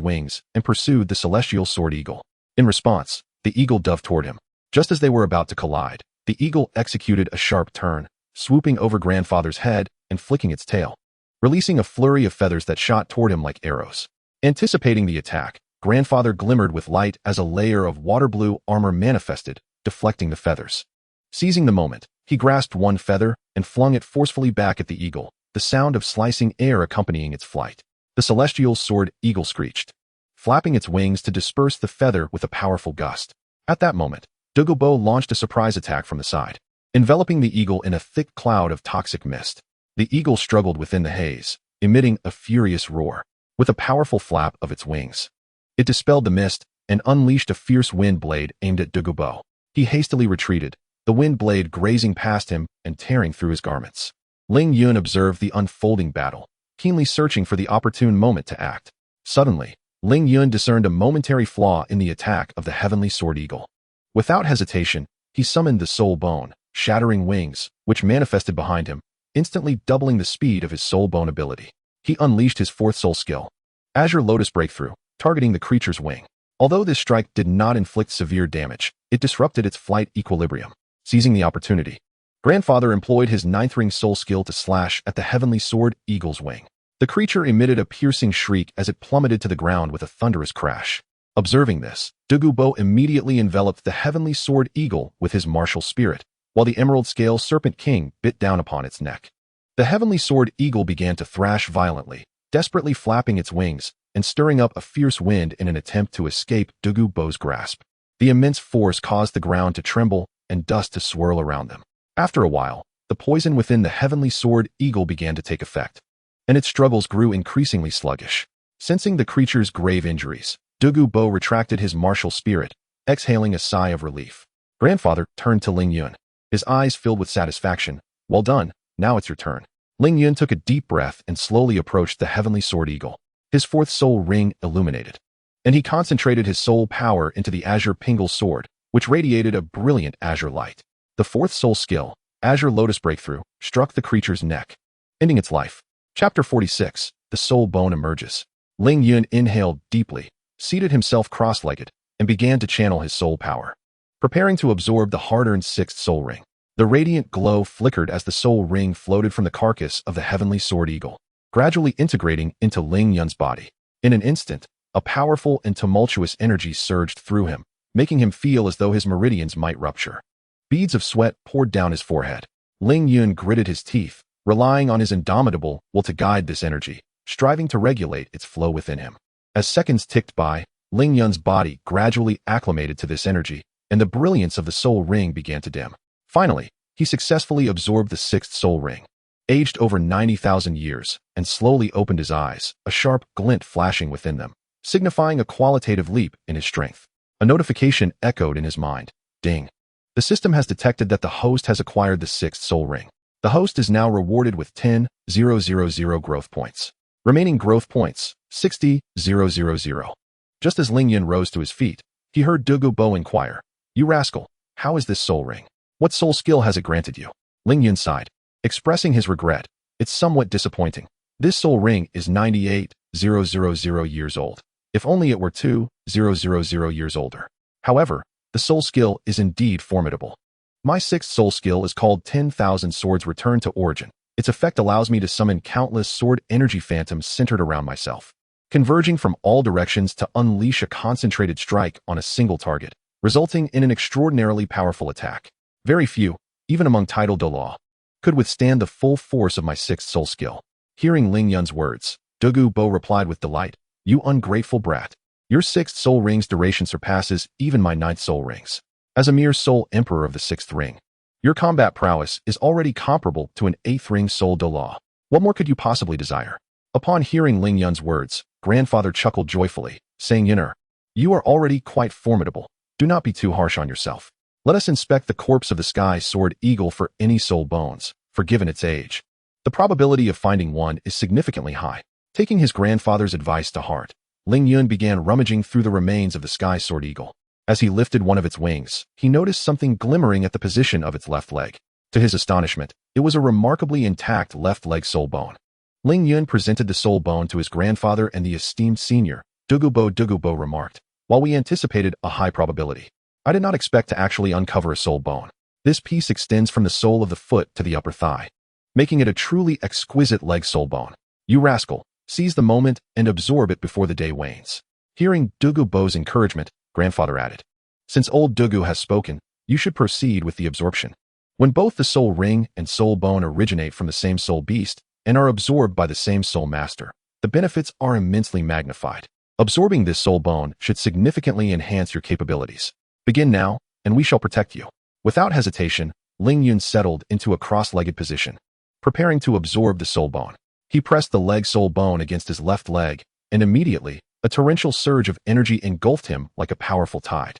wings and pursued the celestial sword eagle. In response, the eagle dove toward him. Just as they were about to collide, the eagle executed a sharp turn, swooping over Grandfather's head and flicking its tail, releasing a flurry of feathers that shot toward him like arrows. Anticipating the attack, Grandfather glimmered with light as a layer of water-blue armor manifested, deflecting the feathers. Seizing the moment, he grasped one feather and flung it forcefully back at the eagle, the sound of slicing air accompanying its flight. The celestial sword eagle screeched, flapping its wings to disperse the feather with a powerful gust. At that moment, Douluo launched a surprise attack from the side, enveloping the eagle in a thick cloud of toxic mist. The eagle struggled within the haze, emitting a furious roar. With a powerful flap of its wings, it dispelled the mist and unleashed a fierce wind blade aimed at Douluo. He hastily retreated, the wind blade grazing past him and tearing through his garments. Ling Yun observed the unfolding battle, keenly searching for the opportune moment to act. Suddenly, Ling Yun discerned a momentary flaw in the attack of the heavenly sword eagle. Without hesitation, he summoned the soul bone, shattering wings, which manifested behind him, instantly doubling the speed of his soul bone ability. He unleashed his fourth soul skill, Azure Lotus Breakthrough, targeting the creature's wing. Although this strike did not inflict severe damage, it disrupted its flight equilibrium. Seizing the opportunity, Grandfather employed his ninth ring soul skill to slash at the heavenly sword eagle's wing. The creature emitted a piercing shriek as it plummeted to the ground with a thunderous crash. Observing this, Douluo immediately enveloped the heavenly sword eagle with his martial spirit, while the emerald scale serpent king bit down upon its neck. The heavenly sword eagle began to thrash violently, desperately flapping its wings and stirring up a fierce wind in an attempt to escape Douluo's grasp. The immense force caused the ground to tremble and dust to swirl around them. After a while, the poison within the heavenly sword eagle began to take effect, and its struggles grew increasingly sluggish. Sensing the creature's grave injuries, Douluo retracted his martial spirit, exhaling a sigh of relief. Grandfather turned to Ling Yun, his eyes filled with satisfaction. "Well done, now it's your turn." Ling Yun took a deep breath and slowly approached the heavenly sword eagle. His fourth soul ring illuminated, and he concentrated his soul power into the Azure Pingle sword, which radiated a brilliant azure light. The fourth soul skill, Azure Lotus Breakthrough, struck the creature's neck, ending its life. Chapter 46, The Soul Bone Emerges. Ling Yun inhaled deeply, seated himself cross-legged, and began to channel his soul power, preparing to absorb the hard-earned sixth soul ring. The radiant glow flickered as the soul ring floated from the carcass of the heavenly sword eagle, gradually integrating into Ling Yun's body. In an instant, a powerful and tumultuous energy surged through him, making him feel as though his meridians might rupture. Beads of sweat poured down his forehead. Ling Yun gritted his teeth, relying on his indomitable will to guide this energy, striving to regulate its flow within him. As seconds ticked by, Ling Yun's body gradually acclimated to this energy, and the brilliance of the soul ring began to dim. Finally, he successfully absorbed the sixth soul ring, aged over 90,000 years, and slowly opened his eyes, a sharp glint flashing within them, signifying a qualitative leap in his strength. A notification echoed in his mind. Ding. The system has detected that the host has acquired the sixth soul ring. The host is now rewarded with 10,000 growth points. Remaining growth points, 60,000. Just as Ling Yun rose to his feet, he heard Douluo inquire, "You rascal, how is this soul ring? What soul skill has it granted you?" Ling Yun sighed, expressing his regret. "It's somewhat disappointing. This soul ring is 98,000 years old. If only it were 2,000 years older. However, the soul skill is indeed formidable. My sixth soul skill is called 10,000 Swords Return to Origin. Its effect allows me to summon countless sword energy phantoms centered around myself, converging from all directions to unleash a concentrated strike on a single target, resulting in an extraordinarily powerful attack. Very few, even among titled Douluo, could withstand the full force of my sixth soul skill." Hearing Ling Yun's words, Douluo replied with delight, "You ungrateful brat. Your sixth soul ring's duration surpasses even my ninth soul rings. As a mere soul emperor of the sixth ring, your combat prowess is already comparable to an eighth ring soul Douluo. What more could you possibly desire?" Upon hearing Ling Yun's words, grandfather chuckled joyfully, saying, "Yunner, you are already quite formidable. Do not be too harsh on yourself. Let us inspect the corpse of the sky sword eagle for any soul bones, for given its age, the probability of finding one is significantly high." Taking his grandfather's advice to heart, Ling Yun began rummaging through the remains of the sky sword eagle. As he lifted one of its wings, he noticed something glimmering at the position of its left leg. To his astonishment, it was a remarkably intact left leg soul bone. Ling Yun presented the soul bone to his grandfather, and the esteemed senior, Douluo remarked, "While we anticipated a high probability, I did not expect to actually uncover a soul bone. This piece extends from the sole of the foot to the upper thigh, making it a truly exquisite leg soul bone. You rascal, seize the moment and absorb it before the day wanes." Hearing Douluo's encouragement, grandfather added, "Since old Douluo has spoken, you should proceed with the absorption. When both the soul ring and soul bone originate from the same soul beast and are absorbed by the same soul master, the benefits are immensely magnified. Absorbing this soul bone should significantly enhance your capabilities. Begin now, and we shall protect you." Without hesitation, Ling Yun settled into a cross-legged position, preparing to absorb the soul bone. He pressed the leg soul bone against his left leg, and immediately, a torrential surge of energy engulfed him like a powerful tide,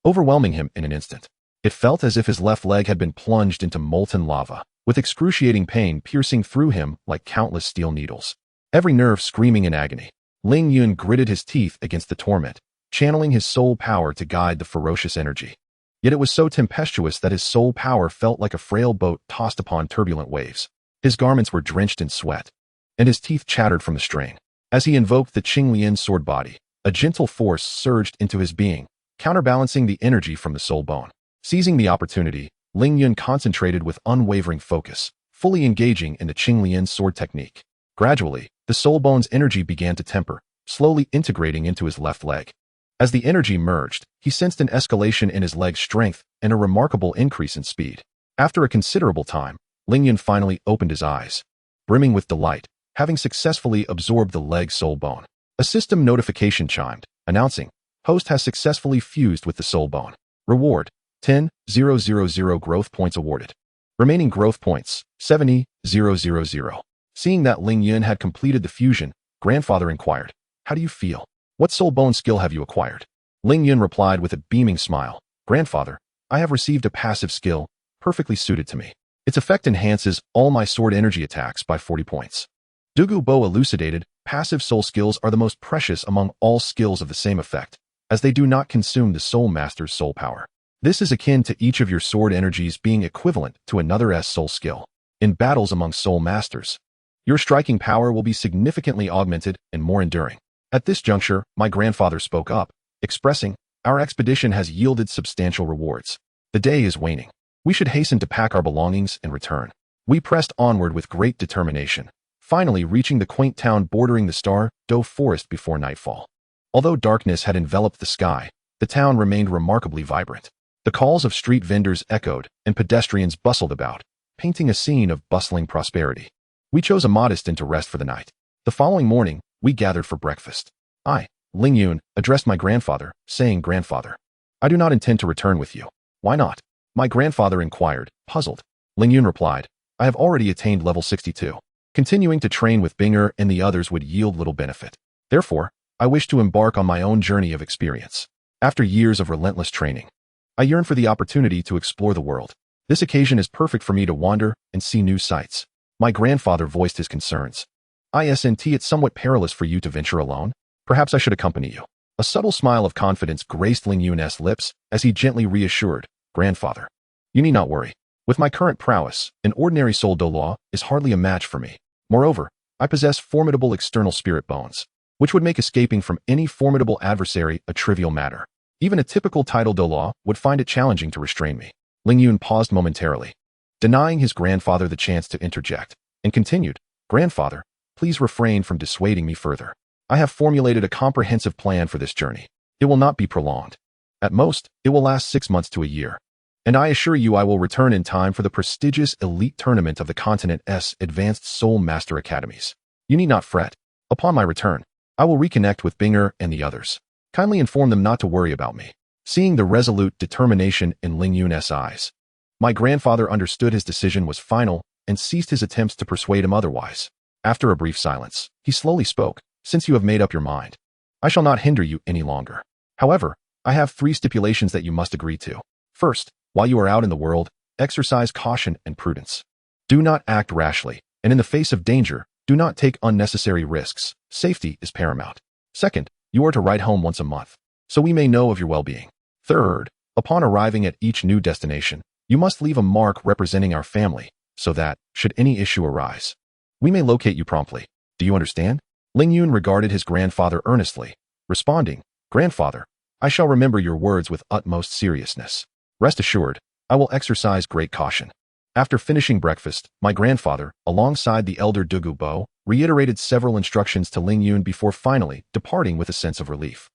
overwhelming him in an instant. It felt as if his left leg had been plunged into molten lava, with excruciating pain piercing through him like countless steel needles, every nerve screaming in agony. Ling Yun gritted his teeth against the torment, channeling his soul power to guide the ferocious energy. Yet it was so tempestuous that his soul power felt like a frail boat tossed upon turbulent waves. His garments were drenched in sweat, and his teeth chattered from the strain. As he invoked the Qingping sword body, a gentle force surged into his being, counterbalancing the energy from the soul bone. Seizing the opportunity, Ling Yun concentrated with unwavering focus, fully engaging in the Qingping sword technique. Gradually, the soul bone's energy began to temper, slowly integrating into his left leg. As the energy merged, he sensed an escalation in his leg's strength and a remarkable increase in speed. After a considerable time, Ling Yun finally opened his eyes, brimming with delight, having successfully absorbed the leg soul bone. A system notification chimed, announcing, "Host has successfully fused with the soul bone. Reward, 10,000 growth points awarded. Remaining growth points, 70,000. Seeing that Ling Yun had completed the fusion, grandfather inquired, "How do you feel? What soul bone skill have you acquired?" Ling Yun replied with a beaming smile, "Grandfather, I have received a passive skill, perfectly suited to me. Its effect enhances all my sword energy attacks by 40 points. Douluo elucidated, passive soul skills are the most precious among all skills of the same effect, as they do not consume the soul master's soul power. This is akin to each of your sword energies being equivalent to another's soul skill. In battles among soul masters, your striking power will be significantly augmented and more enduring." At this juncture, my grandfather spoke up, expressing, Our expedition has yielded substantial rewards. The day is waning. We should hasten to pack our belongings and return. We pressed onward with great determination, finally reaching the quaint town bordering the Douluo forest before nightfall. Although darkness had enveloped the sky, the town remained remarkably vibrant. The calls of street vendors echoed, and pedestrians bustled about, painting a scene of bustling prosperity. We chose a modest inn to rest for the night. The following morning, we gathered for breakfast. I, Ling Yun, addressed my grandfather, saying, "Grandfather, I do not intend to return with you." "Why not?" my grandfather inquired, puzzled. Ling Yun replied, "I have already attained level 62. Continuing to train with Binger and the others would yield little benefit. Therefore, I wish to embark on my own journey of experience. After years of relentless training, I yearn for the opportunity to explore the world. This occasion is perfect for me to wander and see new sights." My grandfather voiced his concerns. "Isn't it somewhat perilous for you to venture alone? Perhaps I should accompany you." A subtle smile of confidence graced Ling Yun's lips as he gently reassured, "Grandfather, you need not worry. With my current prowess, an ordinary soul Douluo is hardly a match for me. Moreover, I possess formidable external spirit bones, which would make escaping from any formidable adversary a trivial matter. Even a typical title Douluo would find it challenging to restrain me." Ling Yun paused momentarily, denying his grandfather the chance to interject, and continued, "Grandfather, please refrain from dissuading me further. I have formulated a comprehensive plan for this journey. It will not be prolonged. At most, it will last 6 months to a year. And I assure you I will return in time for the prestigious elite tournament of the continent's advanced soul master academies. You need not fret. Upon my return, I will reconnect with Binger and the others. Kindly inform them not to worry about me." Seeing the resolute determination in Ling Yun's eyes, my grandfather understood his decision was final and ceased his attempts to persuade him otherwise. After a brief silence, he slowly spoke, "Since you have made up your mind, I shall not hinder you any longer. However, I have 3 stipulations that you must agree to. First, while you are out in the world, exercise caution and prudence. Do not act rashly, and in the face of danger, do not take unnecessary risks. Safety is paramount. Second, you are to write home once a month, so we may know of your well-being. Third, upon arriving at each new destination, you must leave a mark representing our family, so that, should any issue arise, we may locate you promptly. Do you understand?" Ling Yun regarded his grandfather earnestly, responding, "Grandfather, I shall remember your words with utmost seriousness. Rest assured, I will exercise great caution." After finishing breakfast, my grandfather, alongside the elder Douluo, reiterated several instructions to Ling Yun before finally departing with a sense of relief.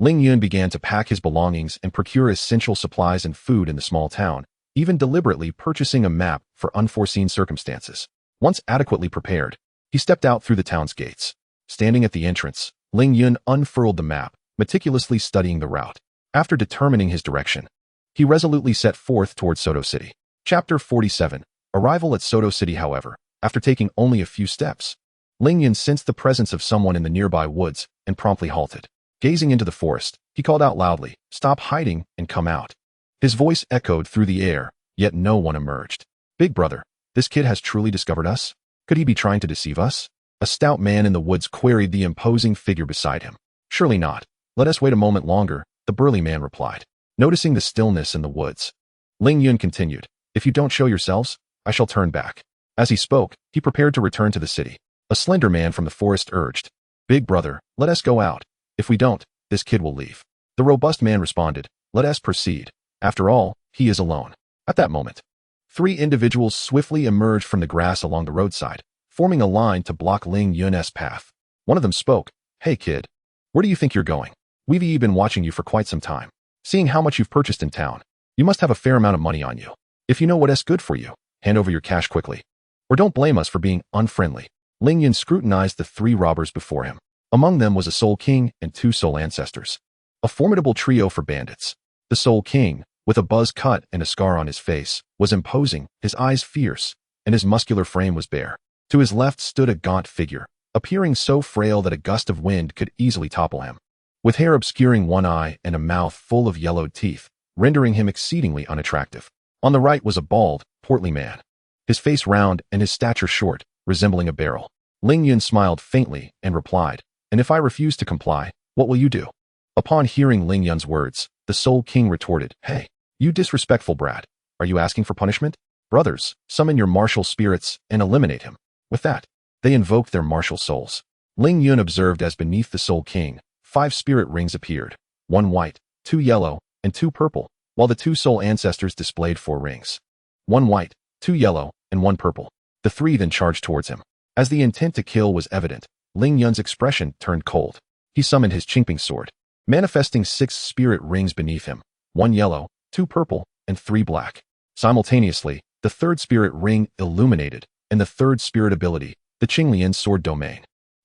Ling Yun began to pack his belongings and procure essential supplies and food in the small town, even deliberately purchasing a map for unforeseen circumstances. Once adequately prepared, he stepped out through the town's gates. Standing at the entrance, Ling Yun unfurled the map, meticulously studying the route. After determining his direction, he resolutely set forth towards Soto City. Chapter 47. Arrival at Soto City. However, after taking only a few steps, Ling Yun sensed the presence of someone in the nearby woods and promptly halted. Gazing into the forest, he called out loudly, "Stop hiding and come out." His voice echoed through the air, yet no one emerged. "Big brother, this kid has truly discovered us? Could he be trying to deceive us?" A stout man in the woods queried the imposing figure beside him. "Surely not. Let us wait a moment longer," the burly man replied. Noticing the stillness in the woods, Ling Yun continued, "If you don't show yourselves, I shall turn back." As he spoke, he prepared to return to the city. A slender man from the forest urged, "Big brother, let us go out. If we don't, this kid will leave." The robust man responded, "Let us proceed. After all, he is alone." At that moment, 3 individuals swiftly emerged from the grass along the roadside, forming a line to block Ling Yun's path. One of them spoke, "Hey kid, where do you think you're going? We've been watching you for quite some time. Seeing how much you've purchased in town, you must have a fair amount of money on you. If you know what's good for you, hand over your cash quickly. Or don't blame us for being unfriendly." Ling Yun scrutinized the 3 robbers before him. Among them was a Soul King and 2 Soul Ancestors. A formidable trio for bandits. The Soul King, with a buzz cut and a scar on his face, was imposing, his eyes fierce, and his muscular frame was bare. To his left stood a gaunt figure, appearing so frail that a gust of wind could easily topple him. With hair obscuring one eye and a mouth full of yellowed teeth, rendering him exceedingly unattractive. On the right was a bald, portly man, his face round and his stature short, resembling a barrel. Ling Yun smiled faintly and replied, "And if I refuse to comply, what will you do?" Upon hearing Ling Yun's words, the Soul King retorted, "Hey, you disrespectful brat, are you asking for punishment? Brothers, summon your martial spirits and eliminate him." With that, they invoked their martial souls. Ling Yun observed as beneath the Soul King, 5 spirit rings appeared, 1 white, 2 yellow, and 2 purple, while the 2 soul ancestors displayed 4 rings. 1 white, 2 yellow, and 1 purple. The 3 then charged towards him. As the intent to kill was evident, Ling Yun's expression turned cold. He summoned his Qingping sword, manifesting 6 spirit rings beneath him, 1 yellow, 2 purple, and 3 black. Simultaneously, the 3rd spirit ring illuminated, and the 3rd spirit ability, the Qinglian sword domain,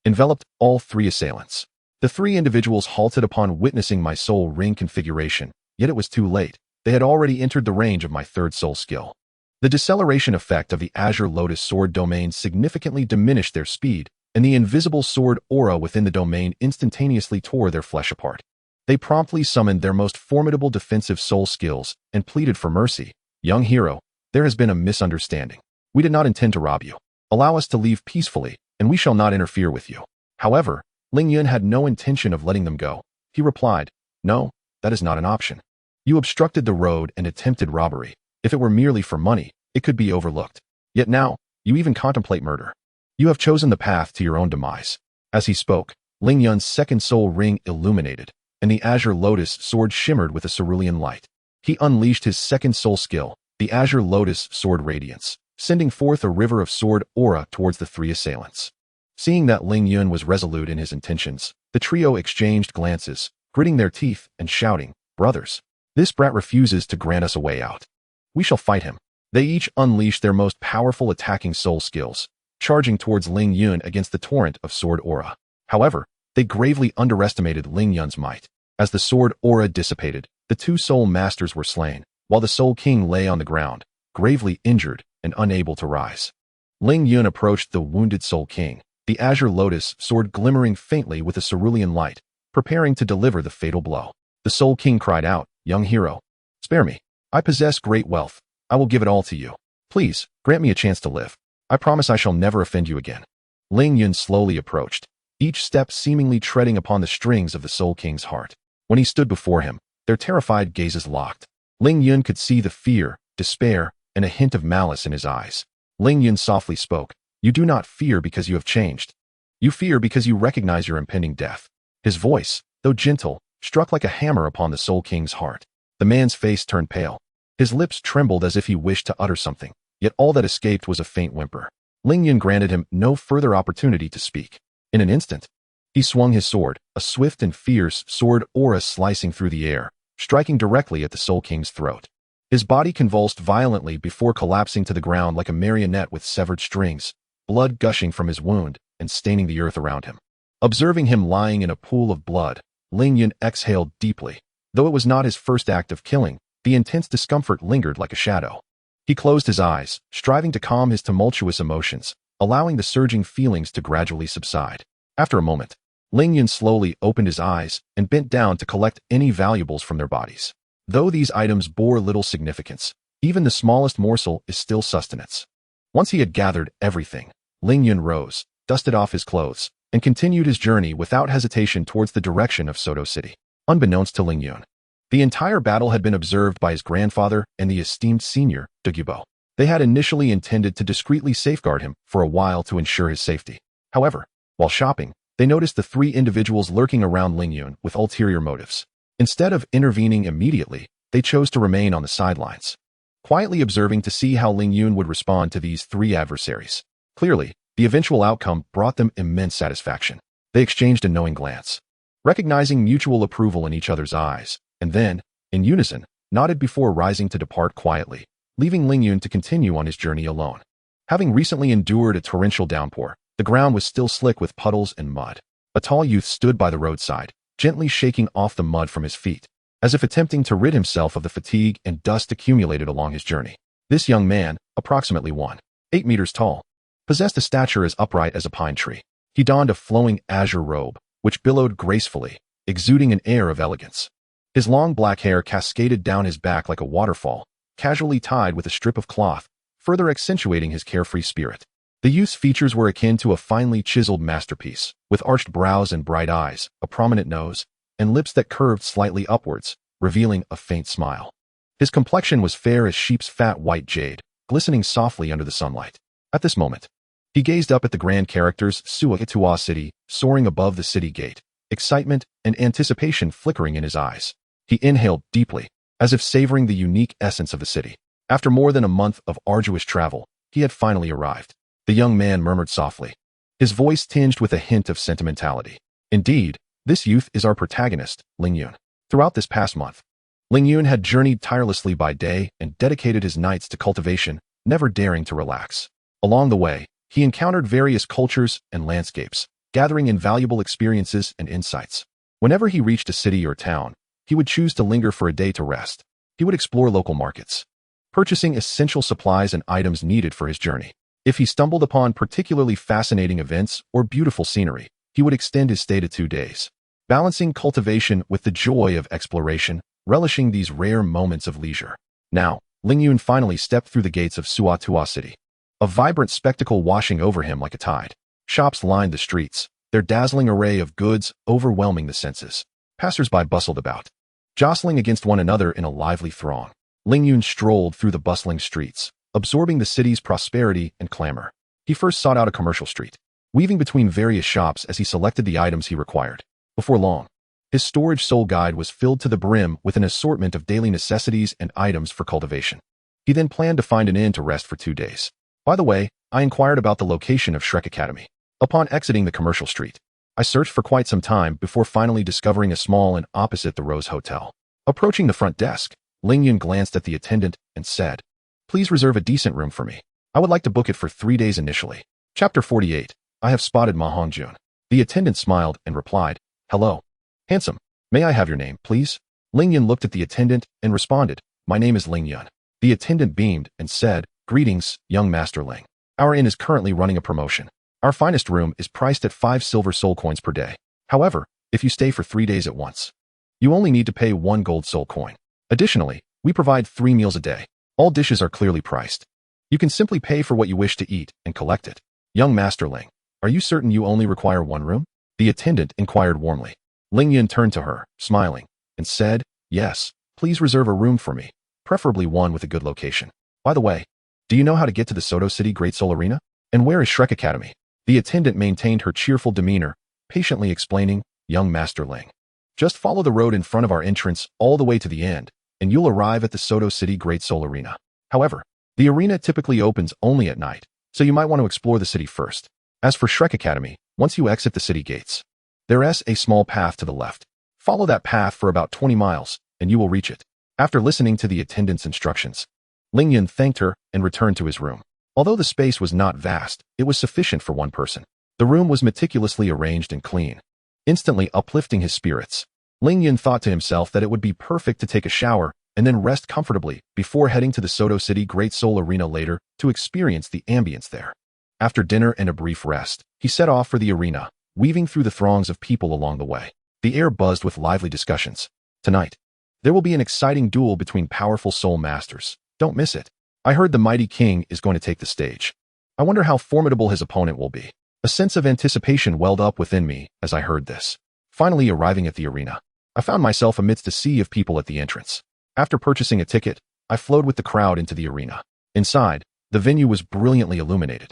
enveloped all 3 assailants. The 3 individuals halted upon witnessing my soul ring configuration, yet it was too late. They had already entered the range of my 3rd soul skill. The deceleration effect of the Azure Lotus Sword domain significantly diminished their speed, and the invisible sword aura within the domain instantaneously tore their flesh apart. They promptly summoned their most formidable defensive soul skills and pleaded for mercy. "Young hero, there has been a misunderstanding. We did not intend to rob you. Allow us to leave peacefully, and we shall not interfere with you." However, Ling Yun had no intention of letting them go. He replied, "No, that is not an option. You obstructed the road and attempted robbery. If it were merely for money, it could be overlooked. Yet now, you even contemplate murder. You have chosen the path to your own demise." As he spoke, Ling Yun's 2nd soul ring illuminated, and the Azure Lotus sword shimmered with a cerulean light. He unleashed his 2nd soul skill, the Azure Lotus Sword Radiance, sending forth a river of sword aura towards the 3 assailants. Seeing that Ling Yun was resolute in his intentions, the trio exchanged glances, gritting their teeth and shouting, "Brothers, this brat refuses to grant us a way out. We shall fight him." They each unleashed their most powerful attacking soul skills, charging towards Ling Yun against the torrent of sword aura. However, they gravely underestimated Ling Yun's might. As the sword aura dissipated, the 2 soul masters were slain, while the Soul King lay on the ground, gravely injured and unable to rise. Ling Yun approached the wounded Soul King, the Azure Lotus sword glimmering faintly with a cerulean light, preparing to deliver the fatal blow. The Soul King cried out, "Young hero, spare me. I possess great wealth. I will give it all to you. Please, grant me a chance to live. I promise I shall never offend you again." Ling Yun slowly approached, each step seemingly treading upon the strings of the Soul King's heart. When he stood before him, their terrified gazes locked. Ling Yun could see the fear, despair, and a hint of malice in his eyes. Ling Yun softly spoke, "You do not fear because you have changed. You fear because you recognize your impending death." His voice, though gentle, struck like a hammer upon the Soul King's heart. The man's face turned pale. His lips trembled as if he wished to utter something, yet all that escaped was a faint whimper. Ling Yun granted him no further opportunity to speak. In an instant, he swung his sword, a swift and fierce sword aura slicing through the air, striking directly at the Soul King's throat. His body convulsed violently before collapsing to the ground like a marionette with severed strings, blood gushing from his wound and staining the earth around him. Observing him lying in a pool of blood, Ling Yun exhaled deeply. Though it was not his first act of killing, the intense discomfort lingered like a shadow. He closed his eyes, striving to calm his tumultuous emotions, allowing the surging feelings to gradually subside. After a moment, Ling Yun slowly opened his eyes and bent down to collect any valuables from their bodies. Though these items bore little significance, even the smallest morsel is still sustenance. Once he had gathered everything, Ling Yun rose, dusted off his clothes, and continued his journey without hesitation towards the direction of Soto City. Unbeknownst to Ling Yun, the entire battle had been observed by his grandfather and the esteemed senior, Douluo. They had initially intended to discreetly safeguard him for a while to ensure his safety. However, while shopping, they noticed the 3 individuals lurking around Ling Yun with ulterior motives. Instead of intervening immediately, they chose to remain on the sidelines, quietly observing to see how Ling Yun would respond to these 3 adversaries. Clearly, the eventual outcome brought them immense satisfaction. They exchanged a knowing glance, recognizing mutual approval in each other's eyes, and then, in unison, nodded before rising to depart quietly, leaving Ling Yun to continue on his journey alone. Having recently endured a torrential downpour, the ground was still slick with puddles and mud. A tall youth stood by the roadside, gently shaking off the mud from his feet, as if attempting to rid himself of the fatigue and dust accumulated along his journey. This young man, approximately 1.8 meters tall, possessed a stature as upright as a pine tree. He donned a flowing azure robe, which billowed gracefully, exuding an air of elegance. His long black hair cascaded down his back like a waterfall, casually tied with a strip of cloth, further accentuating his carefree spirit. The youth's features were akin to a finely chiseled masterpiece, with arched brows and bright eyes, a prominent nose, and lips that curved slightly upwards, revealing a faint smile. His complexion was fair as sheep's fat white jade, glistening softly under the sunlight. At this moment, he gazed up at the grand characters Suakitua City, soaring above the city gate, excitement and anticipation flickering in his eyes. He inhaled deeply, as if savoring the unique essence of the city. After more than a month of arduous travel, he had finally arrived. The young man murmured softly, his voice tinged with a hint of sentimentality. Indeed, this youth is our protagonist, Ling Yun. Throughout this past month, Ling Yun had journeyed tirelessly by day and dedicated his nights to cultivation, never daring to relax. Along the way, he encountered various cultures and landscapes, gathering invaluable experiences and insights. Whenever he reached a city or town, he would choose to linger for a day to rest. He would explore local markets, purchasing essential supplies and items needed for his journey. If he stumbled upon particularly fascinating events or beautiful scenery, he would extend his stay to 2 days, balancing cultivation with the joy of exploration, relishing these rare moments of leisure. Now, Ling Yun finally stepped through the gates of Suatua City, a vibrant spectacle washing over him like a tide. Shops lined the streets, their dazzling array of goods overwhelming the senses. Passers-by bustled about, jostling against one another in a lively throng. Ling Yun strolled through the bustling streets, absorbing the city's prosperity and clamor. He first sought out a commercial street, weaving between various shops as he selected the items he required. Before long, his storage soul guide was filled to the brim with an assortment of daily necessities and items for cultivation. He then planned to find an inn to rest for 2 days. By the way, I inquired about the location of Shrek Academy. Upon exiting the commercial street, I searched for quite some time before finally discovering a small inn opposite the Rose Hotel. Approaching the front desk, Ling Yun glanced at the attendant and said, "Please reserve a decent room for me. I would like to book it for 3 days initially." Chapter 48. I have spotted Ma Hongjun. The attendant smiled and replied, "Hello. Handsome. May I have your name, please?" Ling Yun looked at the attendant and responded, "My name is Ling Yun." The attendant beamed and said, "Greetings, young Master Ling. Our inn is currently running a promotion. Our finest room is priced at 5 silver soul coins per day. However, if you stay for 3 days at once, you only need to pay 1 gold soul coin. Additionally, we provide 3 meals a day. All dishes are clearly priced. You can simply pay for what you wish to eat and collect it." "Young Master Ling, are you certain you only require 1 room?" the attendant inquired warmly. Ling Yun turned to her, smiling, and said, "Yes, please reserve a room for me, preferably one with a good location. By the way, do you know how to get to the Soto City Great Soul Arena? And where is Shrek Academy?" The attendant maintained her cheerful demeanor, patiently explaining, "Young Master Ling, just follow the road in front of our entrance all the way to the end, and you'll arrive at the Soto City Great Soul Arena. However, the arena typically opens only at night, so you might want to explore the city first. As for Shrek Academy, once you exit the city gates, there is a small path to the left. Follow that path for about 20 miles, and you will reach it." After listening to the attendant's instructions, Ling Yun thanked her and returned to his room. Although the space was not vast, it was sufficient for 1 person. The room was meticulously arranged and clean, instantly uplifting his spirits. Ling Yun thought to himself that it would be perfect to take a shower and then rest comfortably before heading to the Soto City Great Soul Arena later to experience the ambience there. After dinner and a brief rest, he set off for the arena, weaving through the throngs of people along the way. The air buzzed with lively discussions. "Tonight, there will be an exciting duel between powerful soul masters. Don't miss it. I heard the mighty king is going to take the stage. I wonder how formidable his opponent will be." A sense of anticipation welled up within me as I heard this. Finally arriving at the arena, I found myself amidst a sea of people at the entrance. After purchasing a ticket, I flowed with the crowd into the arena. Inside, the venue was brilliantly illuminated,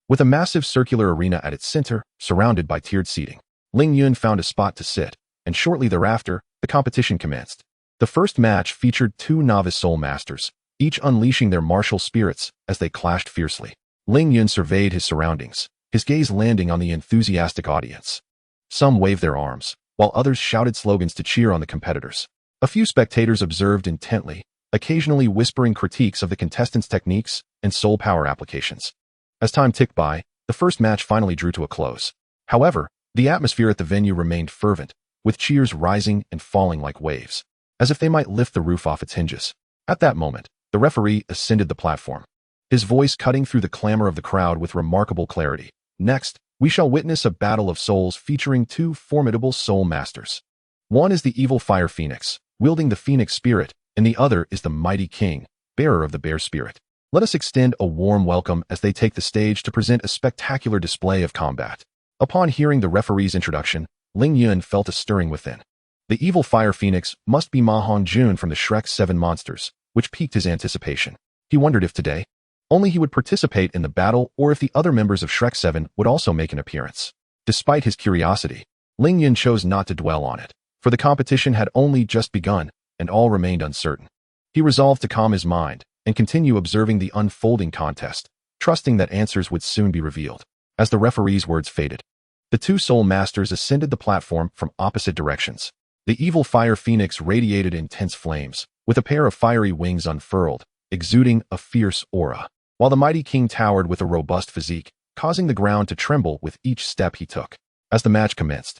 with a massive circular arena at its center, surrounded by tiered seating. Ling Yun found a spot to sit, and shortly thereafter, the competition commenced. The first match featured 2 novice soul masters, each unleashing their martial spirits as they clashed fiercely. Ling Yun surveyed his surroundings, his gaze landing on the enthusiastic audience. Some waved their arms, while others shouted slogans to cheer on the competitors. A few spectators observed intently, occasionally whispering critiques of the contestants' techniques and soul power applications. As time ticked by, the first match finally drew to a close. However, the atmosphere at the venue remained fervent, with cheers rising and falling like waves, as if they might lift the roof off its hinges. At that moment, the referee ascended the platform, his voice cutting through the clamor of the crowd with remarkable clarity. "Next, we shall witness a battle of souls featuring 2 formidable soul masters. One is the evil fire phoenix, wielding the phoenix spirit, and the other is the mighty king, bearer of the bear spirit. Let us extend a warm welcome as they take the stage to present a spectacular display of combat." Upon hearing the referee's introduction, Ling Yun felt a stirring within. The evil fire phoenix must be Ma Hongjun from the Shrek 7 monsters, which piqued his anticipation. He wondered if today, only he would participate in the battle or if the other members of Shrek 7 would also make an appearance. Despite his curiosity, Ling Yun chose not to dwell on it, for the competition had only just begun, and all remained uncertain. He resolved to calm his mind and continue observing the unfolding contest, trusting that answers would soon be revealed. As the referee's words faded, the two soul masters ascended the platform from opposite directions. The evil fire phoenix radiated intense flames, with a pair of fiery wings unfurled, exuding a fierce aura, while the mighty king towered with a robust physique, causing the ground to tremble with each step he took. As the match commenced,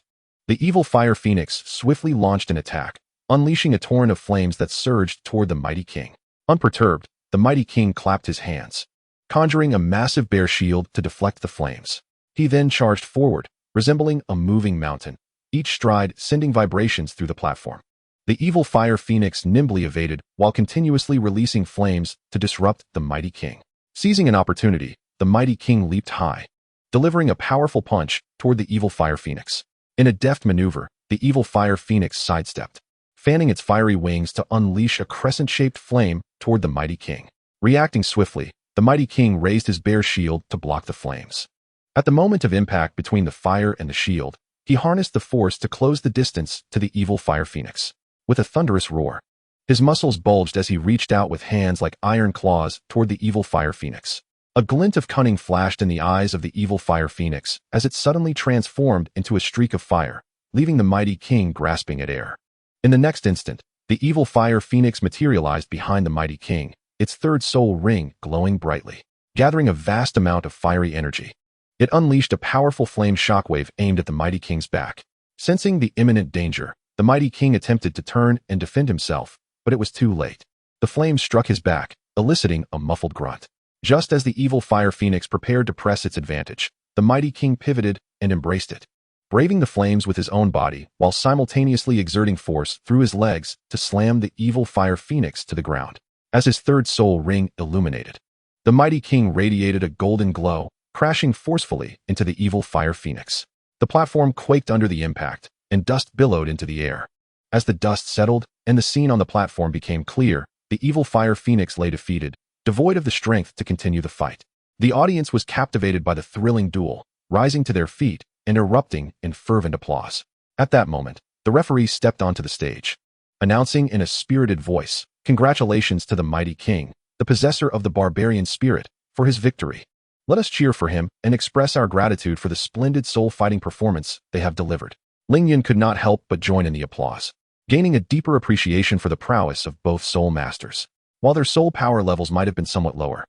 the evil fire phoenix swiftly launched an attack, unleashing a torrent of flames that surged toward the mighty king. Unperturbed, the mighty king clapped his hands, conjuring a massive bear shield to deflect the flames. He then charged forward, resembling a moving mountain, each stride sending vibrations through the platform. The evil fire phoenix nimbly evaded while continuously releasing flames to disrupt the mighty king. Seizing an opportunity, the mighty king leaped high, delivering a powerful punch toward the evil fire phoenix. In a deft maneuver, the evil fire phoenix sidestepped, fanning its fiery wings to unleash a crescent-shaped flame toward the mighty king. Reacting swiftly, the mighty king raised his bear shield to block the flames. At the moment of impact between the fire and the shield, he harnessed the force to close the distance to the evil fire phoenix. With a thunderous roar, his muscles bulged as he reached out with hands like iron claws toward the evil fire phoenix. A glint of cunning flashed in the eyes of the evil fire phoenix as it suddenly transformed into a streak of fire, leaving the mighty king grasping at air. In the next instant, the evil fire phoenix materialized behind the mighty king, its third soul ring glowing brightly, gathering a vast amount of fiery energy. It unleashed a powerful flame shockwave aimed at the mighty king's back. Sensing the imminent danger, the mighty king attempted to turn and defend himself, but it was too late. The flame struck his back, eliciting a muffled grunt. Just as the evil fire phoenix prepared to press its advantage, the mighty king pivoted and embraced it, braving the flames with his own body while simultaneously exerting force through his legs to slam the evil fire phoenix to the ground. As his third soul ring illuminated, the mighty king radiated a golden glow, crashing forcefully into the evil fire phoenix. The platform quaked under the impact, and dust billowed into the air. As the dust settled and the scene on the platform became clear, the evil fire phoenix lay defeated, devoid of the strength to continue the fight. The audience was captivated by the thrilling duel, rising to their feet and erupting in fervent applause. At that moment, the referee stepped onto the stage, announcing in a spirited voice, "Congratulations to the mighty king, the possessor of the barbarian spirit, for his victory. Let us cheer for him and express our gratitude for the splendid soul-fighting performance they have delivered." Ling Yun could not help but join in the applause, gaining a deeper appreciation for the prowess of both soul masters. While their soul power levels might have been somewhat lower,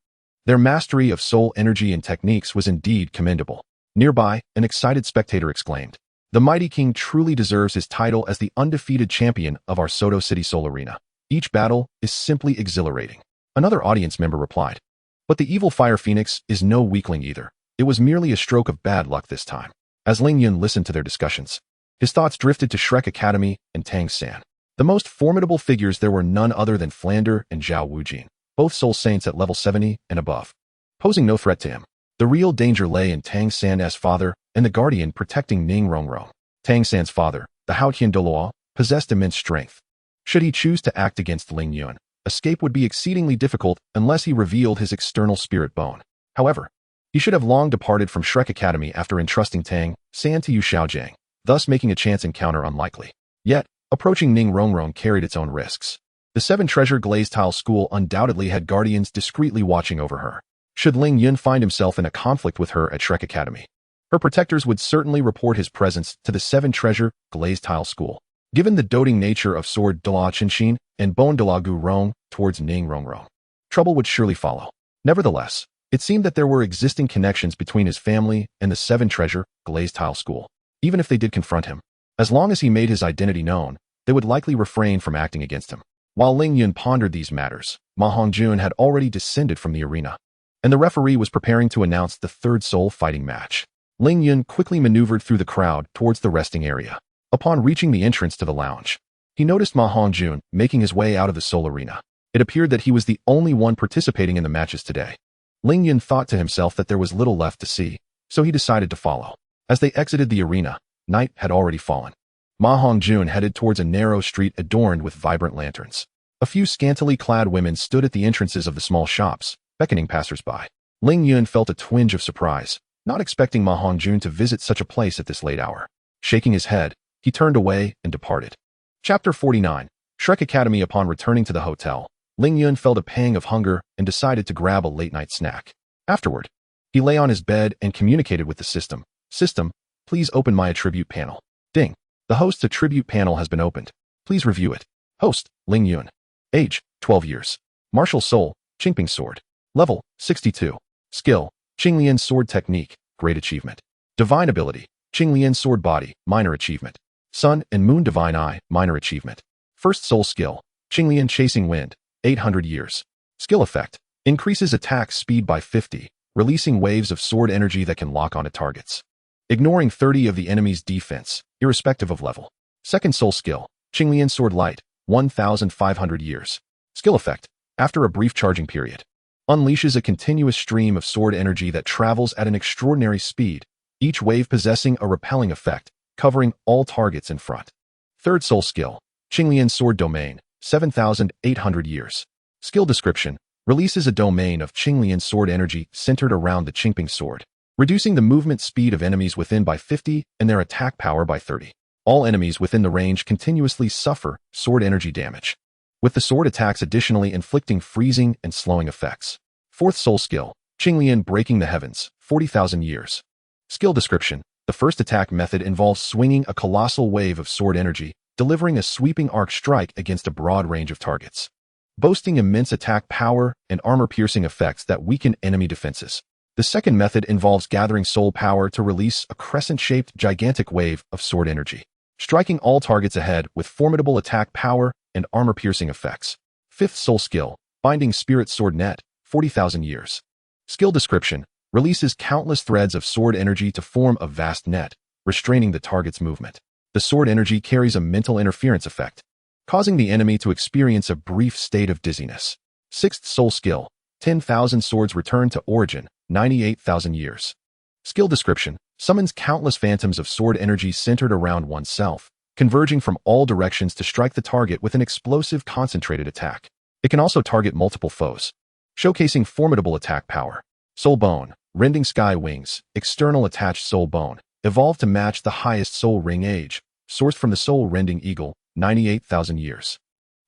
their mastery of soul energy and techniques was indeed commendable. Nearby, an excited spectator exclaimed, "The mighty king truly deserves his title as the undefeated champion of our Soto City Soul Arena. Each battle is simply exhilarating." Another audience member replied, "But the evil fire phoenix is no weakling either. It was merely a stroke of bad luck this time." As Ling Yun listened to their discussions, his thoughts drifted to Shrek Academy and Tang San. The most formidable figures there were none other than Flander and Zhao Wujin, both soul saints at level 70 and above, posing no threat to him. The real danger lay in Tang San's father and the guardian protecting Ning Rongrong. Tang San's father, the Haotian Douluo, possessed immense strength. Should he choose to act against Ling Yun, escape would be exceedingly difficult unless he revealed his external spirit bone. However, he should have long departed from Shrek Academy after entrusting Tang San to Yu Xiaojiang, thus making a chance encounter unlikely. Yet, approaching Ning Rongrong carried its own risks. The Seven Treasure Glazed Tile School undoubtedly had guardians discreetly watching over her. Should Ling Yun find himself in a conflict with her at Shrek Academy, her protectors would certainly report his presence to the Seven Treasure Glazed Tile School. Given the doting nature of Sword Douluo Qinshin and Bone Douluo Gu Rong towards Ning Rongrong, trouble would surely follow. Nevertheless, it seemed that there were existing connections between his family and the Seven Treasure Glazed Tile School. Even if they did confront him, as long as he made his identity known, they would likely refrain from acting against him. While Ling Yun pondered these matters, Ma Hongjun had already descended from the arena, and the referee was preparing to announce the third soul fighting match. Ling Yun quickly maneuvered through the crowd towards the resting area. Upon reaching the entrance to the lounge, he noticed Ma Hongjun making his way out of the soul arena. It appeared that he was the only one participating in the matches today. Ling Yun thought to himself that there was little left to see, so he decided to follow. As they exited the arena, night had already fallen. Ma Hongjun headed towards a narrow street adorned with vibrant lanterns. A few scantily clad women stood at the entrances of the small shops, beckoning passers-by. Ling Yun felt a twinge of surprise, not expecting Ma Hongjun to visit such a place at this late hour. Shaking his head, he turned away and departed. Chapter 49. Shrek Academy. Upon returning to the hotel, Ling Yun felt a pang of hunger and decided to grab a late-night snack. Afterward, he lay on his bed and communicated with the system. System, please open my attribute panel. Ding. The host's attribute panel has been opened. Please review it. Host, Ling Yun. Age, 12 years. Martial Soul, Qingping Sword. Level, 62. Skill, Qinglian Sword Technique, Great Achievement. Divine Ability, Qinglian Sword Body, Minor Achievement. Sun and Moon Divine Eye, Minor Achievement. First Soul Skill, Qinglian Chasing Wind, 800 years. Skill Effect, increases attack speed by 50, releasing waves of sword energy that can lock onto targets, ignoring 30 of the enemy's defense, irrespective of level. Second Soul Skill, Qinglian Sword Light, 1,500 years. Skill Effect, after a brief charging period, unleashes a continuous stream of sword energy that travels at an extraordinary speed, each wave possessing a repelling effect, covering all targets in front. Third Soul Skill, Qinglian Sword Domain, 7,800 years. Skill Description, releases a domain of Qinglian sword energy centered around the Qingping sword, reducing the movement speed of enemies within by 50 and their attack power by 30. All enemies within the range continuously suffer sword energy damage, with the sword attacks additionally inflicting freezing and slowing effects. Fourth Soul Skill, Qinglian Breaking the Heavens, 40,000 years. Skill Description, the first attack method involves swinging a colossal wave of sword energy, delivering a sweeping arc strike against a broad range of targets, boasting immense attack power and armor-piercing effects that weaken enemy defenses. The second method involves gathering soul power to release a crescent-shaped gigantic wave of sword energy, striking all targets ahead with formidable attack power and armor-piercing effects. Fifth Soul Skill, Binding Spirit Sword Net, 40,000 years. Skill Description, releases countless threads of sword energy to form a vast net, restraining the target's movement. The sword energy carries a mental interference effect, causing the enemy to experience a brief state of dizziness. Sixth Soul Skill, 10,000 Swords Return to Origin, 98,000 years. Skill Description, summons countless phantoms of sword energy centered around oneself, converging from all directions to strike the target with an explosive concentrated attack. It can also target multiple foes, showcasing formidable attack power. Soul Bone, Rending Sky Wings, External Attached Soul Bone, evolved to match the highest soul ring age, sourced from the Soul Rending Eagle, 98,000 years.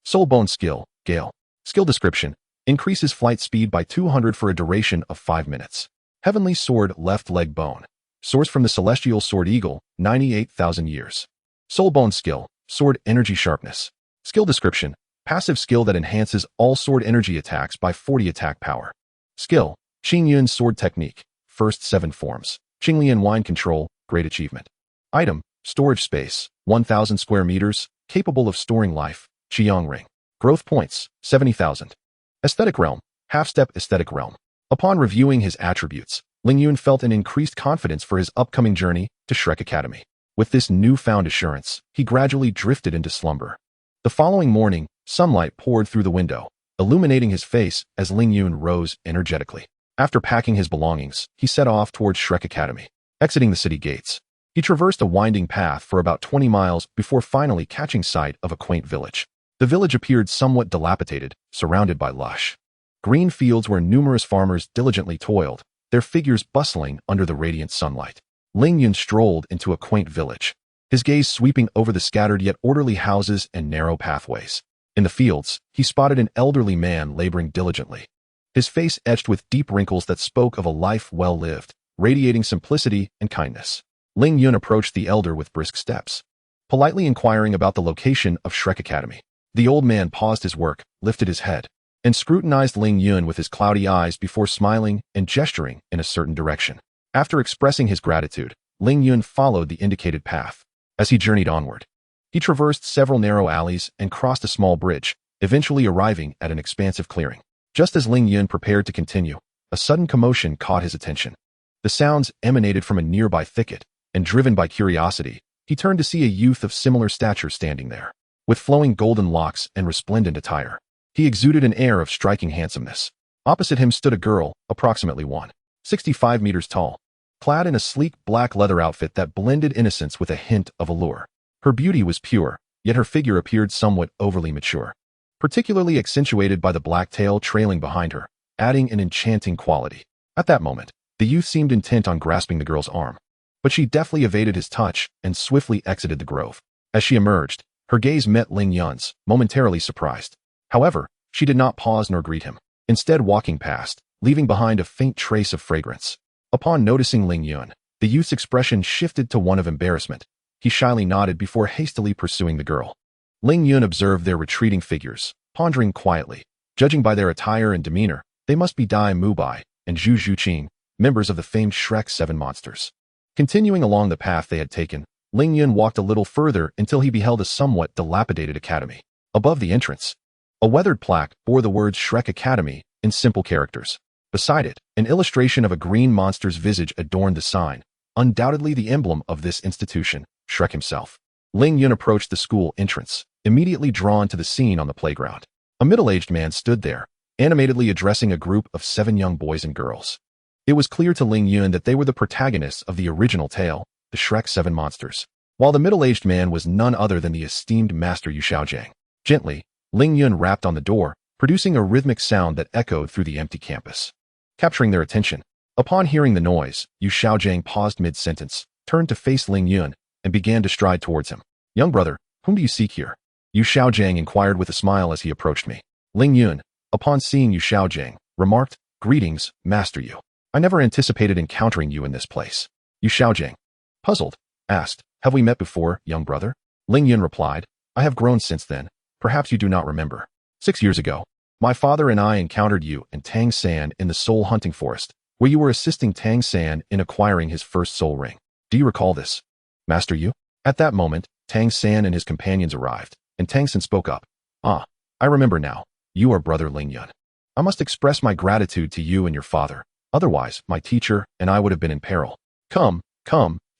Soul Bone Skill, Gale. Skill Description, increases flight speed by 200 for a duration of 5 minutes. Heavenly Sword Left Leg Bone, sourced from the Celestial Sword Eagle, 98,000 years. Soul Bone Skill, Sword Energy Sharpness. Skill Description, passive skill that enhances all sword energy attacks by 40 attack power. Skill, Qingyun Sword Technique, first 7 forms. Qinglian Wine Control, Great Achievement. Item, Storage Space, 1,000 square meters, capable of storing life, Qiang Ring. Growth Points, 70,000. Aesthetic Realm, Half-Step Aesthetic Realm. Upon reviewing his attributes, Ling Yun felt an increased confidence for his upcoming journey to Shrek Academy. With this newfound assurance, he gradually drifted into slumber. The following morning, sunlight poured through the window, illuminating his face as Ling Yun rose energetically. After packing his belongings, he set off towards Shrek Academy. Exiting the city gates, he traversed a winding path for about 20 miles before finally catching sight of a quaint village. The village appeared somewhat dilapidated, surrounded by lush green fields where numerous farmers diligently toiled, their figures bustling under the radiant sunlight. Ling Yun strolled into a quaint village, his gaze sweeping over the scattered yet orderly houses and narrow pathways. In the fields, he spotted an elderly man laboring diligently, his face etched with deep wrinkles that spoke of a life well lived, radiating simplicity and kindness. Ling Yun approached the elder with brisk steps, politely inquiring about the location of Shrek Academy. The old man paused his work, lifted his head, and scrutinized Ling Yun with his cloudy eyes before smiling and gesturing in a certain direction. After expressing his gratitude, Ling Yun followed the indicated path. As he journeyed onward, he traversed several narrow alleys and crossed a small bridge, eventually arriving at an expansive clearing. Just as Ling Yun prepared to continue, a sudden commotion caught his attention. The sounds emanated from a nearby thicket, and driven by curiosity, he turned to see a youth of similar stature standing there. With flowing golden locks and resplendent attire, he exuded an air of striking handsomeness. Opposite him stood a girl, approximately 165 meters tall, clad in a sleek black leather outfit that blended innocence with a hint of allure. Her beauty was pure, yet her figure appeared somewhat overly mature, particularly accentuated by the black tail trailing behind her, adding an enchanting quality. At that moment, the youth seemed intent on grasping the girl's arm, but she deftly evaded his touch and swiftly exited the grove. As she emerged, Her gaze met Ling Yun's, momentarily surprised. However, she did not pause nor greet him, instead walking past, leaving behind a faint trace of fragrance. Upon noticing Ling Yun, the youth's expression shifted to one of embarrassment. He shyly nodded before hastily pursuing the girl. Ling Yun observed their retreating figures, pondering quietly. Judging by their attire and demeanor, they must be Dai Mubai and Zhu Zhuqing, members of the famed Shrek 7 monsters. Continuing along the path they had taken, Ling Yun walked a little further until he beheld a somewhat dilapidated academy. Above the entrance, a weathered plaque bore the words Shrek Academy in simple characters. Beside it, an illustration of a green monster's visage adorned the sign, undoubtedly the emblem of this institution, Shrek himself. Ling Yun approached the school entrance, immediately drawn to the scene on the playground. A middle-aged man stood there, animatedly addressing a group of 7 young boys and girls. It was clear to Ling Yun that they were the protagonists of the original tale, the Shrek 7 monsters, while the middle-aged man was none other than the esteemed Master Yu Xiaojiang. Gently, Ling Yun rapped on the door, producing a rhythmic sound that echoed through the empty campus. Capturing their attention, upon hearing the noise, Yu Xiaojiang paused mid-sentence, turned to face Ling Yun, and began to stride towards him. "Young brother, whom do you seek here?" Yu Xiaojiang inquired with a smile as he approached me. Ling Yun, upon seeing Yu Xiaojiang, remarked, "Greetings, Master Yu. I never anticipated encountering you in this place." Yu Xiaojiang, puzzled, asked, "Have we met before, young brother?" Ling Yun replied, "I have grown since then. Perhaps you do not remember. 6 years ago, my father and I encountered you and Tang San in the soul hunting forest, where you were assisting Tang San in acquiring his first soul ring. Do you recall this, Master Yu?" At that moment, Tang San and his companions arrived, and Tang San spoke up. "Ah, I remember now. You are brother Ling Yun. I must express my gratitude to you and your father. Otherwise, my teacher and I would have been in peril. Come,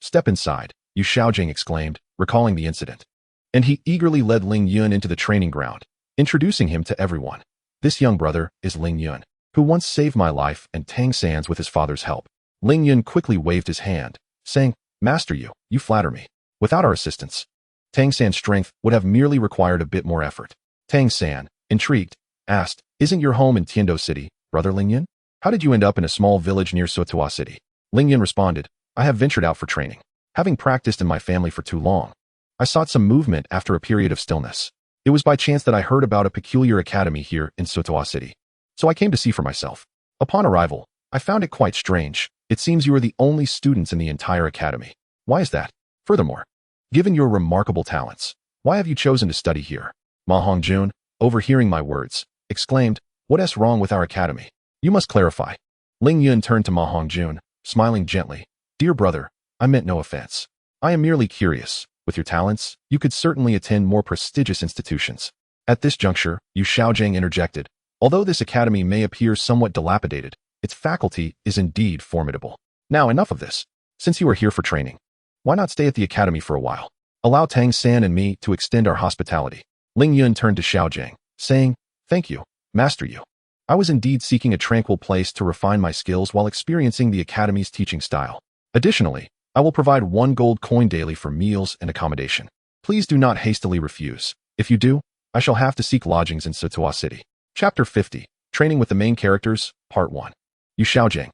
step inside," Yu Xiaojiang exclaimed, recalling the incident. And he eagerly led Ling Yun into the training ground, introducing him to everyone. "This young brother is Ling Yun, who once saved my life and Tang San's with his father's help." Ling Yun quickly waved his hand, saying, "Master Yu, you flatter me. Without our assistance, Tang San's strength would have merely required a bit more effort." Tang San, intrigued, asked, "Isn't your home in Tiando City, brother Ling Yun? How did you end up in a small village near Sotuo City?" Ling Yun responded, "I have ventured out for training. Having practiced in my family for too long, I sought some movement after a period of stillness. It was by chance that I heard about a peculiar academy here in Sotuo City, so I came to see for myself. Upon arrival, I found it quite strange. It seems you are the only students in the entire academy. Why is that? Furthermore, given your remarkable talents, why have you chosen to study here?" Ma Hongjun, overhearing my words, exclaimed, "What's wrong with our academy? You must clarify." Ling Yun turned to Ma Hongjun, smiling gently. "Dear brother, I meant no offense. I am merely curious. With your talents, you could certainly attend more prestigious institutions." At this juncture, Yu Xiaojiang interjected, "Although this academy may appear somewhat dilapidated, its faculty is indeed formidable. Now enough of this. Since you are here for training, why not stay at the academy for a while? Allow Tang San and me to extend our hospitality." Ling Yun turned to Xiaojiang, saying, "Thank you, Master Yu. I was indeed seeking a tranquil place to refine my skills while experiencing the academy's teaching style. Additionally, I will provide 1 gold coin daily for meals and accommodation. Please do not hastily refuse. If you do, I shall have to seek lodgings in Sotuo City." Chapter 50, Training with the Main Characters, Part 1. Yu Xiaojiang,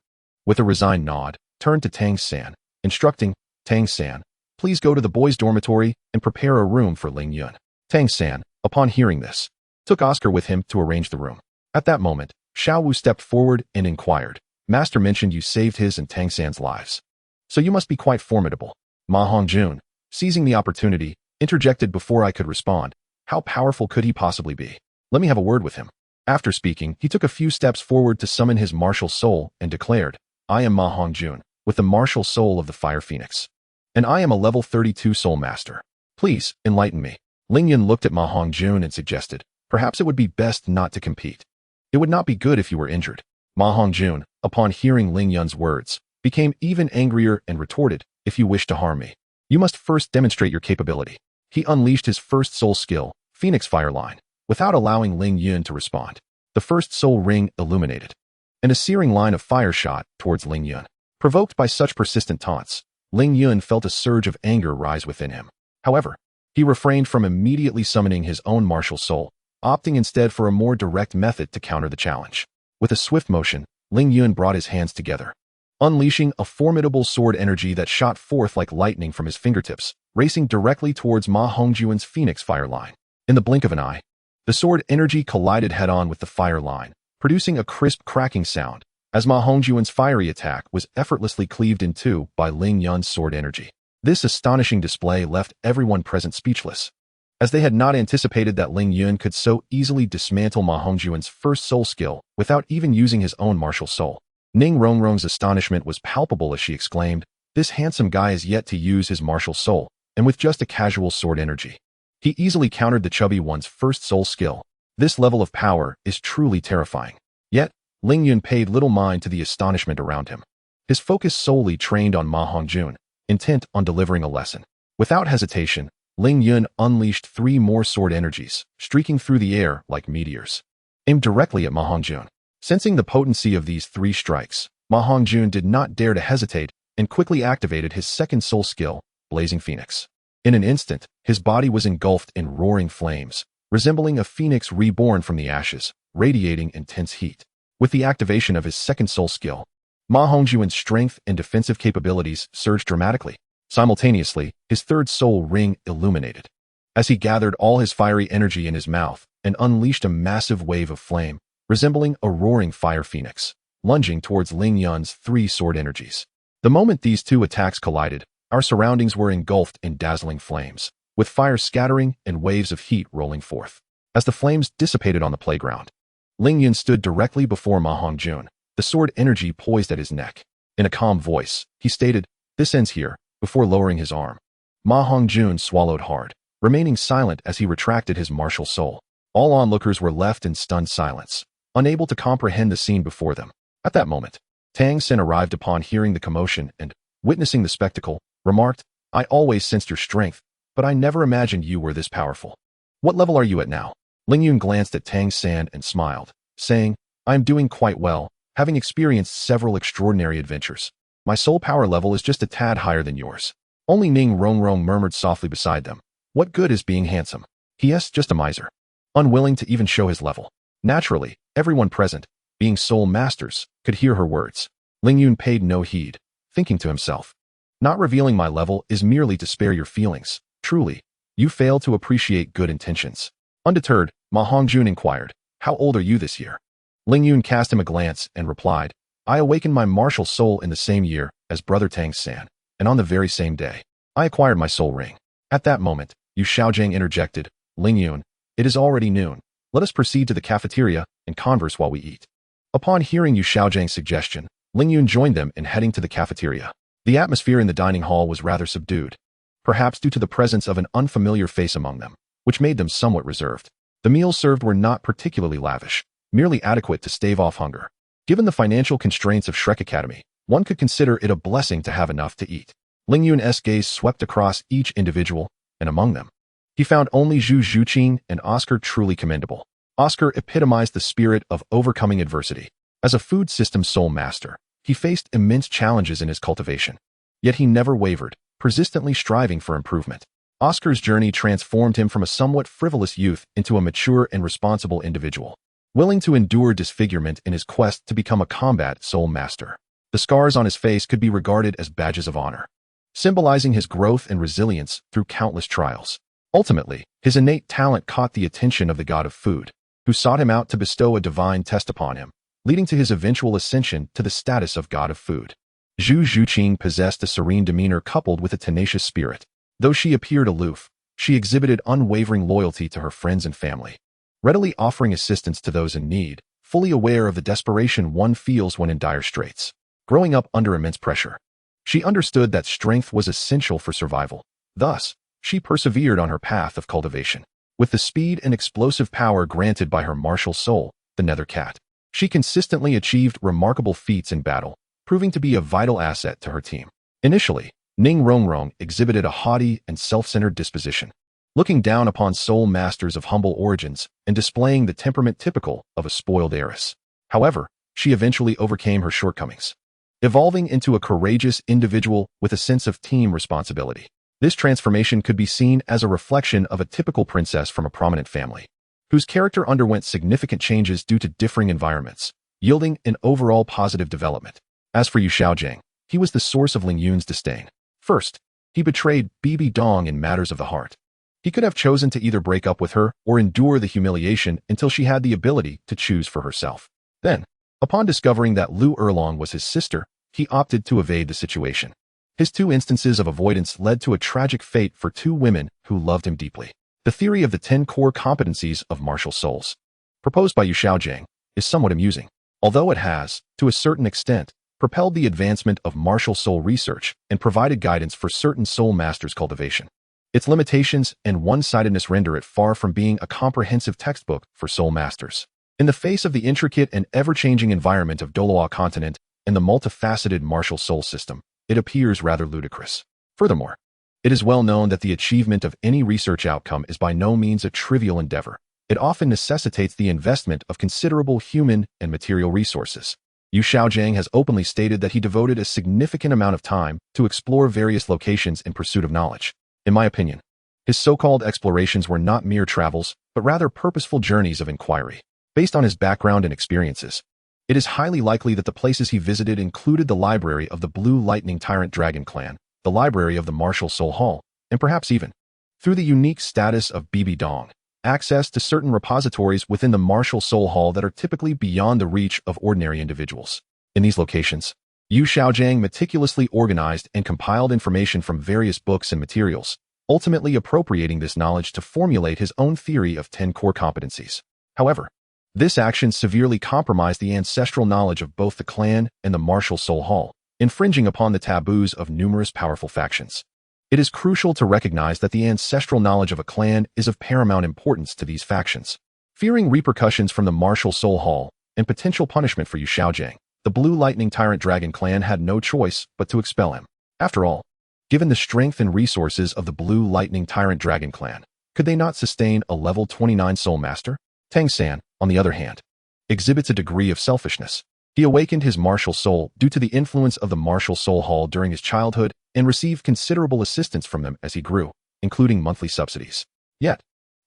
with a resigned nod, turned to Tang San, instructing, "Tang San, please go to the boys' dormitory and prepare a room for Ling Yun." Tang San, upon hearing this, took Oscar with him to arrange the room. At that moment, Xiao Wu stepped forward and inquired, "Master mentioned you saved his and Tang San's lives. So you must be quite formidable." Ma Hongjun, seizing the opportunity, interjected before I could respond, "How powerful could he possibly be? Let me have a word with him." After speaking, he took a few steps forward to summon his martial soul and declared, "I am Ma Hongjun, with the martial soul of the Fire Phoenix. And I am a level 32 soul master. Please, enlighten me." Ling Yun looked at Ma Hongjun and suggested, "Perhaps it would be best not to compete. It would not be good if you were injured." Ma Hongjun, upon hearing Ling Yun's words, became even angrier and retorted, "If you wish to harm me, you must first demonstrate your capability." He unleashed his first soul skill, Phoenix Fire Line, without allowing Ling Yun to respond. The first soul ring illuminated, and a searing line of fire shot towards Ling Yun. Provoked by such persistent taunts, Ling Yun felt a surge of anger rise within him. However, he refrained from immediately summoning his own martial soul, opting instead for a more direct method to counter the challenge. With a swift motion, Ling Yun brought his hands together. unleashing a formidable sword energy that shot forth like lightning from his fingertips, racing directly towards Ma Hongjuan's Phoenix fire line. In the blink of an eye, the sword energy collided head-on with the fire line, producing a crisp cracking sound, as Ma Hongjuan's fiery attack was effortlessly cleaved in two by Ling Yun's sword energy. This astonishing display left everyone present speechless, as they had not anticipated that Ling Yun could so easily dismantle Ma Hongjuan's first soul skill without even using his own martial soul. Ning Rongrong's astonishment was palpable as she exclaimed, "This handsome guy is yet to use his martial soul, and with just a casual sword energy. He easily countered the chubby one's first soul skill. This level of power is truly terrifying." Yet, Ling Yun paid little mind to the astonishment around him. His focus solely trained on Ma Hongjun, intent on delivering a lesson. Without hesitation, Ling Yun unleashed 3 more sword energies, streaking through the air like meteors, aimed directly at Ma Hongjun. Sensing the potency of these 3 strikes, Ma Hongjun did not dare to hesitate and quickly activated his second soul skill, Blazing Phoenix. In an instant, his body was engulfed in roaring flames, resembling a phoenix reborn from the ashes, radiating intense heat. With the activation of his second soul skill, Ma Hongjuan's strength and defensive capabilities surged dramatically. Simultaneously, his third soul ring illuminated, as he gathered all his fiery energy in his mouth and unleashed a massive wave of flame, resembling a roaring fire phoenix, lunging towards Ling Yun's 3 sword energies. The moment these 2 attacks collided, our surroundings were engulfed in dazzling flames, with fire scattering and waves of heat rolling forth. As the flames dissipated on the playground, Ling Yun stood directly before Ma Hongjun, the sword energy poised at his neck. In a calm voice, he stated, "This ends here," before lowering his arm. Ma Hongjun swallowed hard, remaining silent as he retracted his martial soul. All onlookers were left in stunned silence, unable to comprehend the scene before them. At that moment, Tang Sen arrived upon hearing the commotion and, witnessing the spectacle, remarked, "I always sensed your strength, but I never imagined you were this powerful. What level are you at now?" Ling Yun glanced at Tang San and smiled, saying, "I am doing quite well, having experienced several extraordinary adventures. My soul power level is just a tad higher than yours." Only Ning Rongrong murmured softly beside them, "What good is being handsome? He is just a miser," unwilling to even show his level. Naturally, everyone present, being soul masters, could hear her words. Ling Yun paid no heed, thinking to himself, "Not revealing my level is merely to spare your feelings. Truly, you fail to appreciate good intentions." Undeterred, Ma Hongjun inquired, "How old are you this year?" Ling Yun cast him a glance and replied, "I awakened my martial soul in the same year as Brother Tang San, and on the very same day, I acquired my soul ring." At that moment, Yu Xiaojing interjected, "Ling Yun, it is already noon. Let us proceed to the cafeteria and converse while we eat." Upon hearing Yu Xiaojing's suggestion, Ling Yun joined them in heading to the cafeteria. The atmosphere in the dining hall was rather subdued, perhaps due to the presence of an unfamiliar face among them, which made them somewhat reserved. The meals served were not particularly lavish, merely adequate to stave off hunger. Given the financial constraints of Shrek Academy, one could consider it a blessing to have enough to eat. Ling Yun's gaze swept across each individual, and among them, he found only Zhu Zhuqing and Oscar truly commendable. Oscar epitomized the spirit of overcoming adversity. As a food system soul master, he faced immense challenges in his cultivation. Yet he never wavered, persistently striving for improvement. Oscar's journey transformed him from a somewhat frivolous youth into a mature and responsible individual, willing to endure disfigurement in his quest to become a combat soul master. The scars on his face could be regarded as badges of honor, symbolizing his growth and resilience through countless trials. Ultimately, his innate talent caught the attention of the god of food, who sought him out to bestow a divine test upon him, leading to his eventual ascension to the status of god of food. Zhu Zhuqing possessed a serene demeanor coupled with a tenacious spirit. Though she appeared aloof, she exhibited unwavering loyalty to her friends and family, readily offering assistance to those in need, fully aware of the desperation one feels when in dire straits. Growing up under immense pressure, she understood that strength was essential for survival. Thus, she persevered on her path of cultivation. With the speed and explosive power granted by her martial soul, the Nether Cat, she consistently achieved remarkable feats in battle, proving to be a vital asset to her team. Initially, Ning Rongrong exhibited a haughty and self-centered disposition, looking down upon soul masters of humble origins and displaying the temperament typical of a spoiled heiress. However, she eventually overcame her shortcomings, evolving into a courageous individual with a sense of team responsibility. This transformation could be seen as a reflection of a typical princess from a prominent family, whose character underwent significant changes due to differing environments, yielding an overall positive development. As for Yu Xiaojing, he was the source of Ling Yun's disdain. First, he betrayed Bibi Dong in matters of the heart. He could have chosen to either break up with her or endure the humiliation until she had the ability to choose for herself. Then, upon discovering that Lu Erlong was his sister, he opted to evade the situation. His 2 instances of avoidance led to a tragic fate for 2 women who loved him deeply. The theory of the 10 core competencies of martial souls, proposed by Yu Xiaojing, is somewhat amusing, although it has, to a certain extent, propelled the advancement of martial soul research and provided guidance for certain soul masters' cultivation. Its limitations and one-sidedness render it far from being a comprehensive textbook for soul masters. In the face of the intricate and ever-changing environment of Douluo Continent and the multifaceted martial soul system, it appears rather ludicrous. Furthermore, it is well known that the achievement of any research outcome is by no means a trivial endeavor. It often necessitates the investment of considerable human and material resources. Yu Xiaojing has openly stated that he devoted a significant amount of time to explore various locations in pursuit of knowledge. In my opinion, his so-called explorations were not mere travels, but rather purposeful journeys of inquiry. Based on his background and experiences, it is highly likely that the places he visited included the library of the Blue Lightning Tyrant Dragon Clan, the library of the Martial Soul Hall, and perhaps even, through the unique status of Bibi Dong, access to certain repositories within the Martial Soul Hall that are typically beyond the reach of ordinary individuals. In these locations, Yu Xiaojing meticulously organized and compiled information from various books and materials, ultimately appropriating this knowledge to formulate his own theory of 10 core competencies. However, this action severely compromised the ancestral knowledge of both the clan and the Martial Soul Hall, infringing upon the taboos of numerous powerful factions. It is crucial to recognize that the ancestral knowledge of a clan is of paramount importance to these factions. Fearing repercussions from the Martial Soul Hall and potential punishment for Yu Xiaojing, the Blue Lightning Tyrant Dragon Clan had no choice but to expel him. After all, given the strength and resources of the Blue Lightning Tyrant Dragon Clan, could they not sustain a level 29 Soul Master? Tang San, on the other hand, exhibits a degree of selfishness. He awakened his martial soul due to the influence of the Martial Soul Hall during his childhood and received considerable assistance from them as he grew, including monthly subsidies. Yet,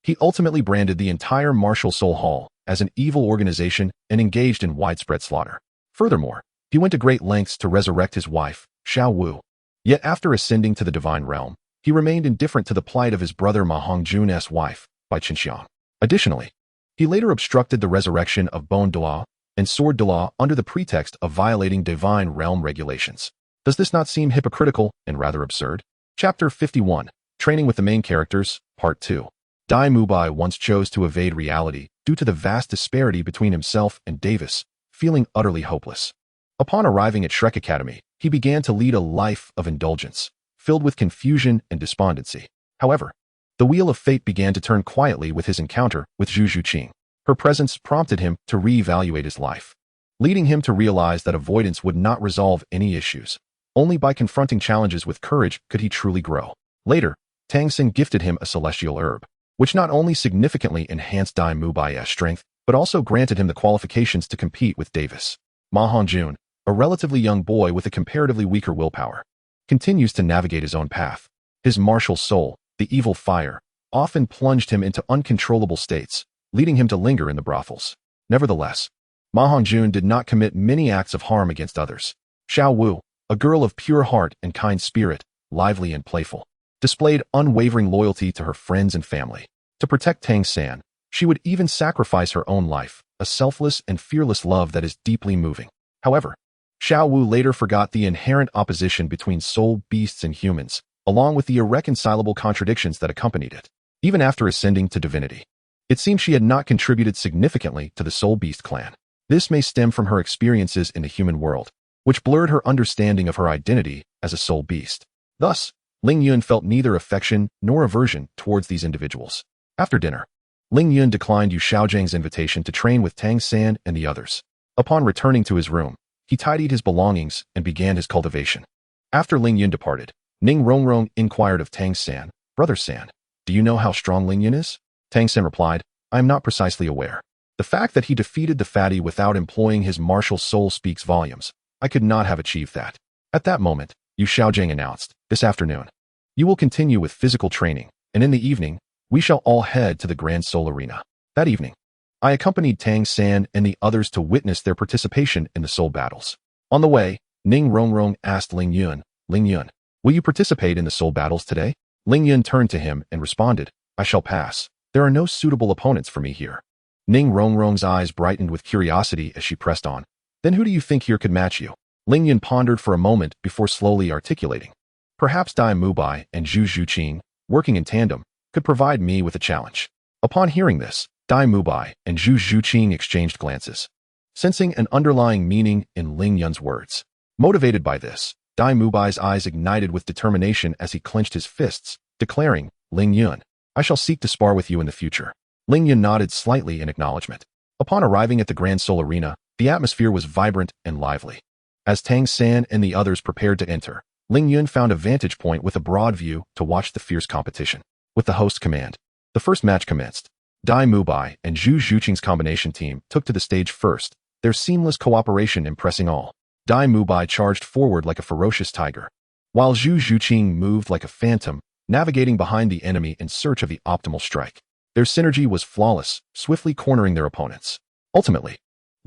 he ultimately branded the entire Martial Soul Hall as an evil organization and engaged in widespread slaughter. Furthermore, he went to great lengths to resurrect his wife, Xiao Wu. Yet after ascending to the divine realm, he remained indifferent to the plight of his brother Ma Hongjun's wife, Bai Qinxiang. Additionally, he later obstructed the resurrection of Bone Dua and Sword Dua under the pretext of violating divine realm regulations. Does this not seem hypocritical and rather absurd? Chapter 51, Training with the Main Characters, Part 2. Dai Mubai once chose to evade reality due to the vast disparity between himself and Davis, feeling utterly hopeless. Upon arriving at Shrek Academy, he began to lead a life of indulgence, filled with confusion and despondency. However, the wheel of fate began to turn quietly with his encounter with Zhu Zhuqing. Her presence prompted him to reevaluate his life, leading him to realize that avoidance would not resolve any issues. Only by confronting challenges with courage could he truly grow. Later, Tang Xin gifted him a celestial herb, which not only significantly enhanced Dai Mubai's strength, but also granted him the qualifications to compete with Davis. Ma Hongjun, a relatively young boy with a comparatively weaker willpower, continues to navigate his own path. His martial soul, the evil fire, often plunged him into uncontrollable states, leading him to linger in the brothels. Nevertheless, Ma Hongjun did not commit many acts of harm against others. Xiao Wu, a girl of pure heart and kind spirit, lively and playful, displayed unwavering loyalty to her friends and family. To protect Tang San, she would even sacrifice her own life, a selfless and fearless love that is deeply moving. However, Xiao Wu later forgot the inherent opposition between soul beasts and humans, along with the irreconcilable contradictions that accompanied it. Even after ascending to divinity, it seems she had not contributed significantly to the Soul Beast clan. This may stem from her experiences in the human world, which blurred her understanding of her identity as a soul beast. Thus, Ling Yun felt neither affection nor aversion towards these individuals. After dinner, Ling Yun declined Yu Xiaojing's invitation to train with Tang San and the others. Upon returning to his room, he tidied his belongings and began his cultivation. After Ling Yun departed, Ning Rongrong inquired of Tang San, "Brother San, do you know how strong Ling Yun is?" Tang San replied, "I am not precisely aware. The fact that he defeated the fatty without employing his martial soul speaks volumes. I could not have achieved that." At that moment, Yu Xiaojing announced, "This afternoon, you will continue with physical training, and in the evening, we shall all head to the Grand Soul Arena." That evening, I accompanied Tang San and the others to witness their participation in the soul battles. On the way, Ning Rongrong asked Ling Yun. Ling Yun, will you participate in the soul battles today? Ling Yun turned to him and responded, I shall pass. There are no suitable opponents for me here. Ning Rongrong's eyes brightened with curiosity as she pressed on. Then who do you think here could match you? Ling Yun pondered for a moment before slowly articulating. Perhaps Dai Mubai and Zhu Zhuqing, working in tandem, could provide me with a challenge. Upon hearing this, Dai Mubai and Zhu Zhuqing exchanged glances, sensing an underlying meaning in Ling Yun's words. Motivated by this, Dai Mubai's eyes ignited with determination as he clenched his fists, declaring, Ling Yun, I shall seek to spar with you in the future. Ling Yun nodded slightly in acknowledgement. Upon arriving at the Grand Soul Arena, the atmosphere was vibrant and lively. As Tang San and the others prepared to enter, Ling Yun found a vantage point with a broad view to watch the fierce competition. With the host command, the first match commenced. Dai Mubai and Zhu Zhuqing's combination team took to the stage first, their seamless cooperation impressing all. Dai Mubai charged forward like a ferocious tiger, while Zhu Zhuqing moved like a phantom, navigating behind the enemy in search of the optimal strike. Their synergy was flawless, swiftly cornering their opponents. Ultimately,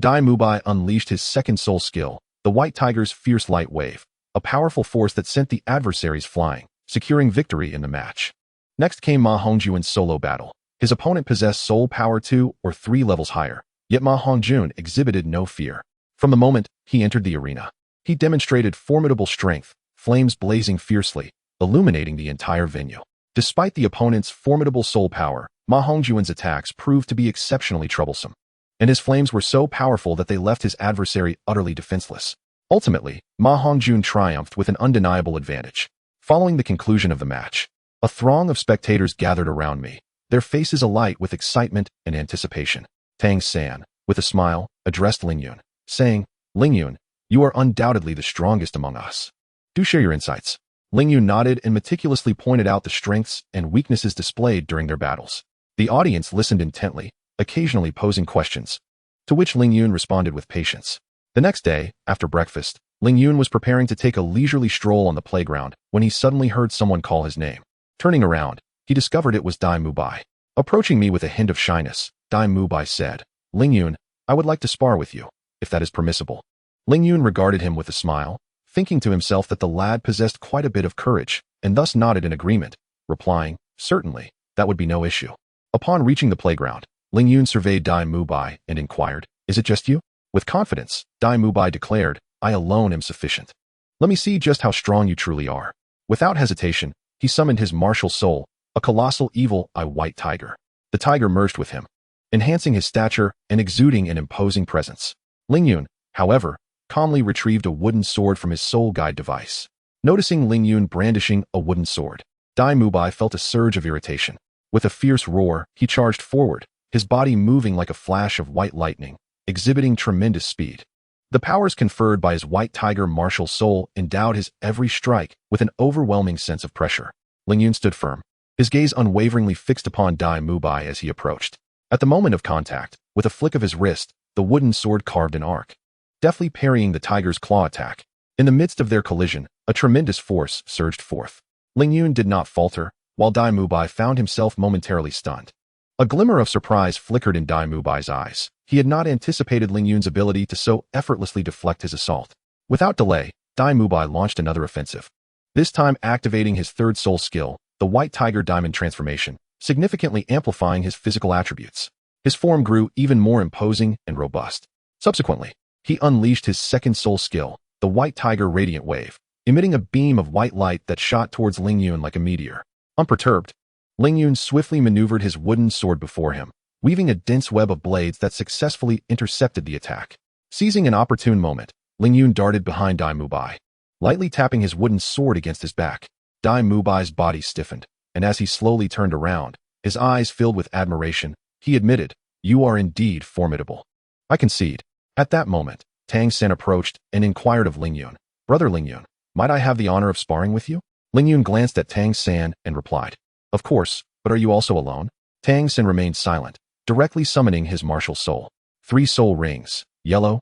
Dai Mubai unleashed his second soul skill, the White Tiger's fierce light wave, a powerful force that sent the adversaries flying, securing victory in the match. Next came Ma Hongjuan's solo battle. His opponent possessed soul power 2 or 3 levels higher, yet Ma Hongjuan exhibited no fear. From the moment he entered the arena, he demonstrated formidable strength, flames blazing fiercely, illuminating the entire venue. Despite the opponent's formidable soul power, Ma Hongjuan's attacks proved to be exceptionally troublesome, and his flames were so powerful that they left his adversary utterly defenseless. Ultimately, Ma Hongjuan triumphed with an undeniable advantage. Following the conclusion of the match, a throng of spectators gathered around me, their faces alight with excitement and anticipation. Tang San, with a smile, addressed Ling Yun, saying, Ling Yun, you are undoubtedly the strongest among us. Do share your insights. Ling Yun nodded and meticulously pointed out the strengths and weaknesses displayed during their battles. The audience listened intently, occasionally posing questions, to which Ling Yun responded with patience. The next day, after breakfast, Ling Yun was preparing to take a leisurely stroll on the playground when he suddenly heard someone call his name. Turning around, he discovered it was Dai Mubai. Approaching me with a hint of shyness, Dai Mubai said, Ling Yun, I would like to spar with you, if that is permissible. Ling Yun regarded him with a smile, thinking to himself that the lad possessed quite a bit of courage, and thus nodded in agreement, replying, certainly, that would be no issue. Upon reaching the playground, Ling Yun surveyed Dai Mubai and inquired, is it just you? With confidence, Dai Mubai declared, I alone am sufficient. Let me see just how strong you truly are. Without hesitation, he summoned his martial soul, a colossal evil eye white tiger. The tiger merged with him, enhancing his stature and exuding an imposing presence. Ling Yun, however, calmly retrieved a wooden sword from his soul guide device. Noticing Ling Yun brandishing a wooden sword, Dai Mubai felt a surge of irritation. With a fierce roar, he charged forward, his body moving like a flash of white lightning, exhibiting tremendous speed. The powers conferred by his white tiger martial soul endowed his every strike with an overwhelming sense of pressure. Ling Yun stood firm, his gaze unwaveringly fixed upon Dai Mubai as he approached. At the moment of contact, with a flick of his wrist, the wooden sword carved an arc, deftly parrying the tiger's claw attack. In the midst of their collision, a tremendous force surged forth. Ling Yun did not falter, while Dai Mubai found himself momentarily stunned. A glimmer of surprise flickered in Dai Mubai's eyes. He had not anticipated Ling Yun's ability to so effortlessly deflect his assault. Without delay, Dai Mubai launched another offensive, this time activating his third soul skill, the White Tiger Diamond Transformation, significantly amplifying his physical attributes. His form grew even more imposing and robust. Subsequently, he unleashed his second soul skill, the White Tiger Radiant Wave, emitting a beam of white light that shot towards Ling Yun like a meteor. Unperturbed, Ling Yun swiftly maneuvered his wooden sword before him, weaving a dense web of blades that successfully intercepted the attack. Seizing an opportune moment, Ling Yun darted behind Dai Mubai, lightly tapping his wooden sword against his back. Dai Mubai's body stiffened, and as he slowly turned around, his eyes filled with admiration, he admitted, "You are indeed formidable." "I concede." At that moment, Tang Sen approached and inquired of Ling Yun, "Brother Ling Yun, might I have the honor of sparring with you?" Ling Yun glanced at Tang San and replied, "Of course, but are you also alone?" Tang Sen remained silent, directly summoning his martial soul. 3 soul rings, yellow,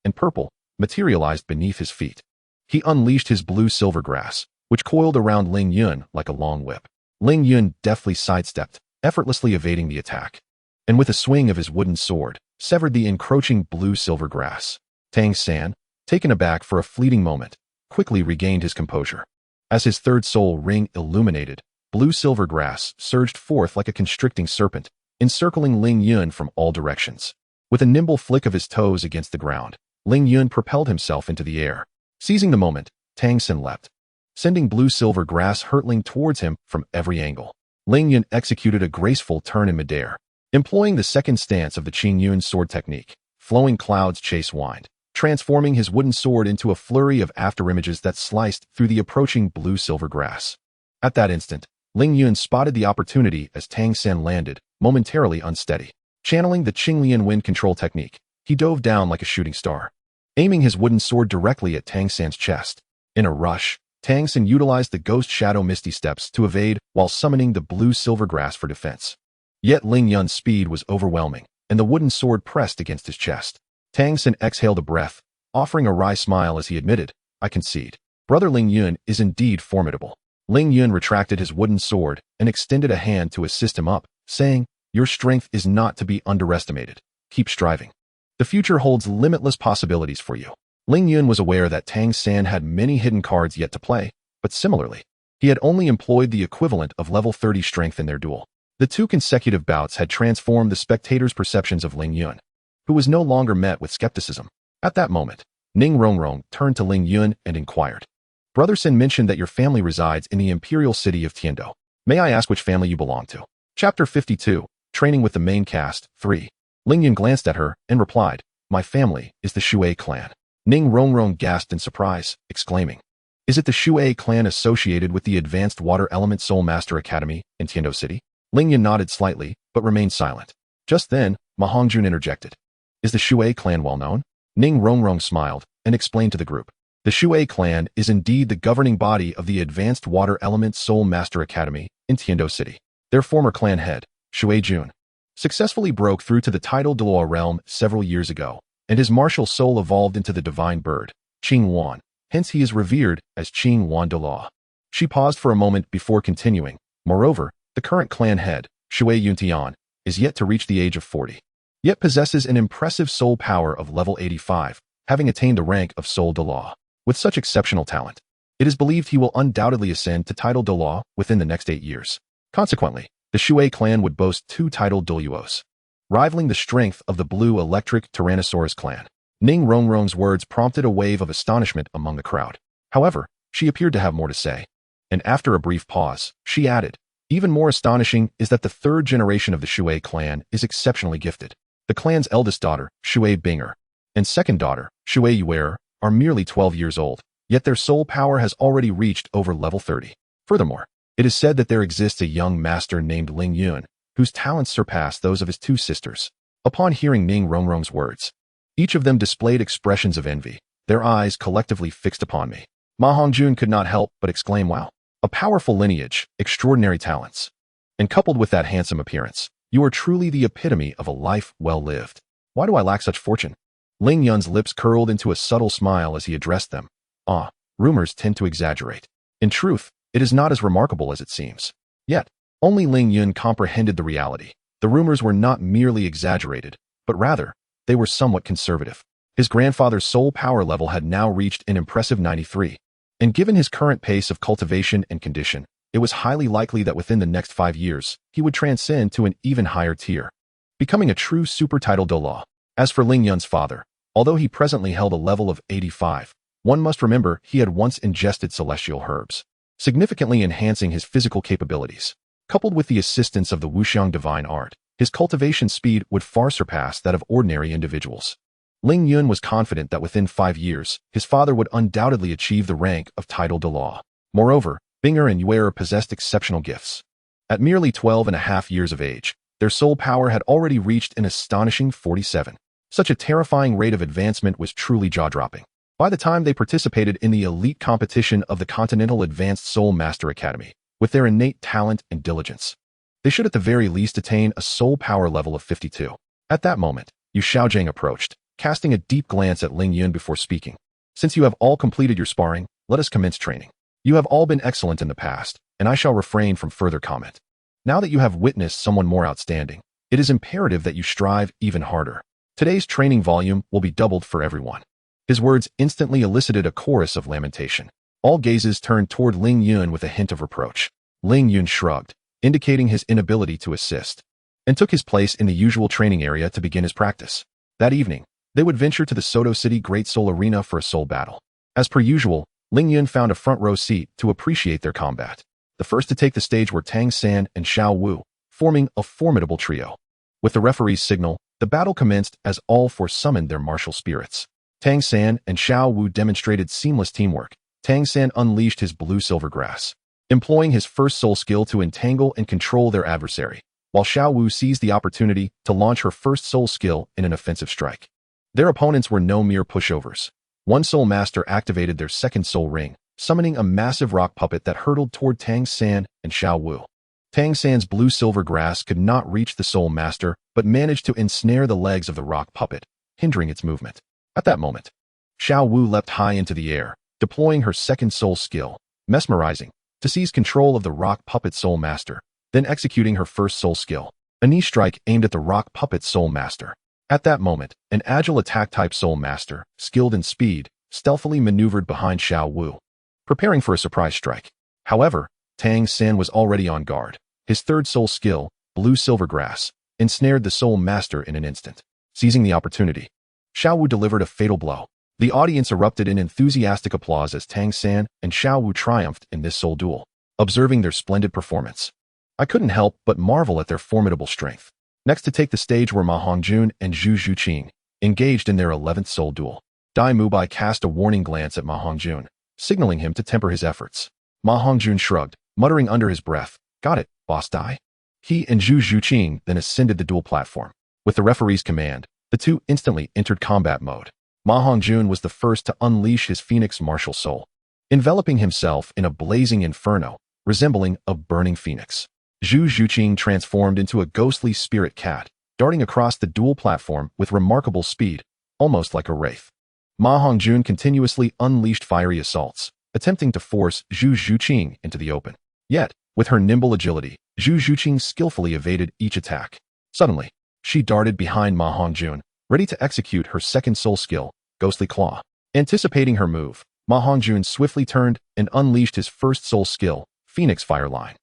and purple, materialized beneath his feet. He unleashed his blue silver grass, which coiled around Ling Yun like a long whip. Ling Yun deftly sidestepped, effortlessly evading the attack, and with a swing of his wooden sword, severed the encroaching blue silver grass. Tang San, taken aback for a fleeting moment, quickly regained his composure. As his third soul ring illuminated, blue-silver grass surged forth like a constricting serpent, encircling Ling Yun from all directions. With a nimble flick of his toes against the ground, Ling Yun propelled himself into the air. Seizing the moment, Tang Xin leapt, sending blue-silver grass hurtling towards him from every angle. Ling Yun executed a graceful turn in midair, employing the second stance of the Qingping sword technique. Flowing clouds chase wind, transforming his wooden sword into a flurry of afterimages that sliced through the approaching blue-silver grass. At that instant, Ling Yun spotted the opportunity as Tang Xin landed, momentarily unsteady. Channeling the Qinglian wind control technique, he dove down like a shooting star, aiming his wooden sword directly at Tang Xin's chest. In a rush, Tang Xin utilized the Ghost Shadow Misty Steps to evade while summoning the blue-silver grass for defense. Yet Ling Yun's speed was overwhelming, and the wooden sword pressed against his chest. Tang Xin exhaled a breath, offering a wry smile as he admitted, "I concede. Brother Ling Yun is indeed formidable." Ling Yun retracted his wooden sword and extended a hand to assist him up, saying, "Your strength is not to be underestimated. Keep striving. The future holds limitless possibilities for you." Ling Yun was aware that Tang Xin had many hidden cards yet to play, but similarly, he had only employed the equivalent of level 30 strength in their duel. The 2 consecutive bouts had transformed the spectators' perceptions of Ling Yun, who was no longer met with skepticism. At that moment, Ning Rongrong turned to Ling Yun and inquired, "Brother Xin mentioned that your family resides in the imperial city of Tiando. May I ask which family you belong to?" Chapter 52, Training with the Main Cast, 3. Ling Yun glanced at her and replied, "My family is the Shui clan." Ning Rongrong gasped in surprise, exclaiming, "Is it the Shui clan associated with the Advanced Water Element Soul Master Academy in Tiando City?" Ling Yun nodded slightly, but remained silent. Just then, Ma Hongjun interjected, "Is the Shui clan well known?" Ning Rongrong smiled and explained to the group, "The Shui clan is indeed the governing body of the Advanced Water Element Soul Master Academy in Tiando City. Their former clan head, Shui Jun, successfully broke through to the tidal Douluo realm several years ago, and his martial soul evolved into the divine bird, Qing Wan. Hence he is revered as Qing Wan Douluo." She paused for a moment before continuing, "Moreover, the current clan head, Shui Yuntian, is yet to reach the age of 40, yet possesses an impressive soul power of level 85, having attained the rank of Soul Douluo. With such exceptional talent, it is believed he will undoubtedly ascend to title Douluo within the next 8 years. Consequently, the Shui clan would boast 2 titled Douluos, rivaling the strength of the blue electric Tyrannosaurus clan." Ning Rongrong's words prompted a wave of astonishment among the crowd. However, she appeared to have more to say, and after a brief pause, she added, "Even more astonishing is that the 3rd generation of the Shui clan is exceptionally gifted. The clan's eldest daughter, Shui Binger, and second daughter, Shui Yuer, are merely 12 years old, yet their soul power has already reached over level 30. Furthermore, it is said that there exists a young master named Ling Yun, whose talents surpass those of his 2 sisters." Upon hearing Ning Rongrong's words, each of them displayed expressions of envy, their eyes collectively fixed upon me. Ma Hongjun could not help but exclaim, "Wow, a powerful lineage, extraordinary talents. And coupled with that handsome appearance, you are truly the epitome of a life well lived. Why do I lack such fortune?" Ling Yun's lips curled into a subtle smile as he addressed them. Rumors tend to exaggerate. In truth, it is not as remarkable as it seems." Yet, only Ling Yun comprehended the reality. The rumors were not merely exaggerated, but rather, they were somewhat conservative. His grandfather's soul power level had now reached an impressive 93, and given his current pace of cultivation and condition, it was highly likely that within the next 5 years, he would transcend to an even higher tier, becoming a true super title Douluo. As for Ling Yun's father, although he presently held a level of 85, one must remember he had once ingested celestial herbs, significantly enhancing his physical capabilities. Coupled with the assistance of the Wuxiang divine art, his cultivation speed would far surpass that of ordinary individuals. Ling Yun was confident that within 5 years, his father would undoubtedly achieve the rank of title Douluo. Moreover, Binger and Yuer possessed exceptional gifts. At merely 12.5 years of age, their soul power had already reached an astonishing 47. Such a terrifying rate of advancement was truly jaw-dropping. By the time they participated in the elite competition of the Continental Advanced Soul Master Academy, with their innate talent and diligence, they should at the very least attain a soul power level of 52. At that moment, Yu Xiaojing approached, casting a deep glance at Ling Yun before speaking. "Since you have all completed your sparring, let us commence training. You have all been excellent in the past, and I shall refrain from further comment. Now that you have witnessed someone more outstanding, it is imperative that you strive even harder. Today's training volume will be doubled for everyone." His words instantly elicited a chorus of lamentation. All gazes turned toward Ling Yun with a hint of reproach. Ling Yun shrugged, indicating his inability to assist, and took his place in the usual training area to begin his practice. That evening, they would venture to the Soto City Great Soul Arena for a soul battle. As per usual, Ling Yun found a front-row seat to appreciate their combat. The first to take the stage were Tang San and Xiao Wu, forming a formidable trio. With the referee's signal, the battle commenced as all four summoned their martial spirits. Tang San and Xiao Wu demonstrated seamless teamwork. Tang San unleashed his blue-silver grass, employing his first soul skill to entangle and control their adversary, while Xiao Wu seized the opportunity to launch her first soul skill in an offensive strike. Their opponents were no mere pushovers. One soul master activated their second soul ring, summoning a massive rock puppet that hurtled toward Tang San and Xiao Wu. Tang San's blue-silver grass could not reach the soul master, but managed to ensnare the legs of the rock puppet, hindering its movement. At that moment, Xiao Wu leapt high into the air, deploying her second soul skill, mesmerizing, to seize control of the rock puppet soul master, then executing her first soul skill, a knee strike aimed at the rock puppet soul master. At that moment, an agile attack-type soul master, skilled in speed, stealthily maneuvered behind Xiao Wu, preparing for a surprise strike. However, Tang San was already on guard. His third soul skill, blue-silver grass, ensnared the soul master in an instant. Seizing the opportunity, Xiao Wu delivered a fatal blow. The audience erupted in enthusiastic applause as Tang San and Xiao Wu triumphed in this soul duel, observing their splendid performance. I couldn't help but marvel at their formidable strength. Next to take the stage were Ma Hongjun and Zhu Zhuqing, engaged in their 11th soul duel. Dai Mubai cast a warning glance at Ma Hongjun, signaling him to temper his efforts. Ma Hongjun shrugged, muttering under his breath, "Got it, boss Dai." He and Zhu Zhuqing then ascended the duel platform. With the referee's command, the two instantly entered combat mode. Ma Hongjun was the first to unleash his phoenix martial soul, enveloping himself in a blazing inferno, resembling a burning phoenix. Zhu Zhuqing transformed into a ghostly spirit cat, darting across the duel platform with remarkable speed, almost like a wraith. Ma Hongjun continuously unleashed fiery assaults, attempting to force Zhu Zhuqing into the open. Yet, with her nimble agility, Zhu Zhuqing skillfully evaded each attack. Suddenly, she darted behind Ma Hongjun, ready to execute her second soul skill, Ghostly Claw. Anticipating her move, Ma Hongjun swiftly turned and unleashed his first soul skill, Phoenix Fire Line.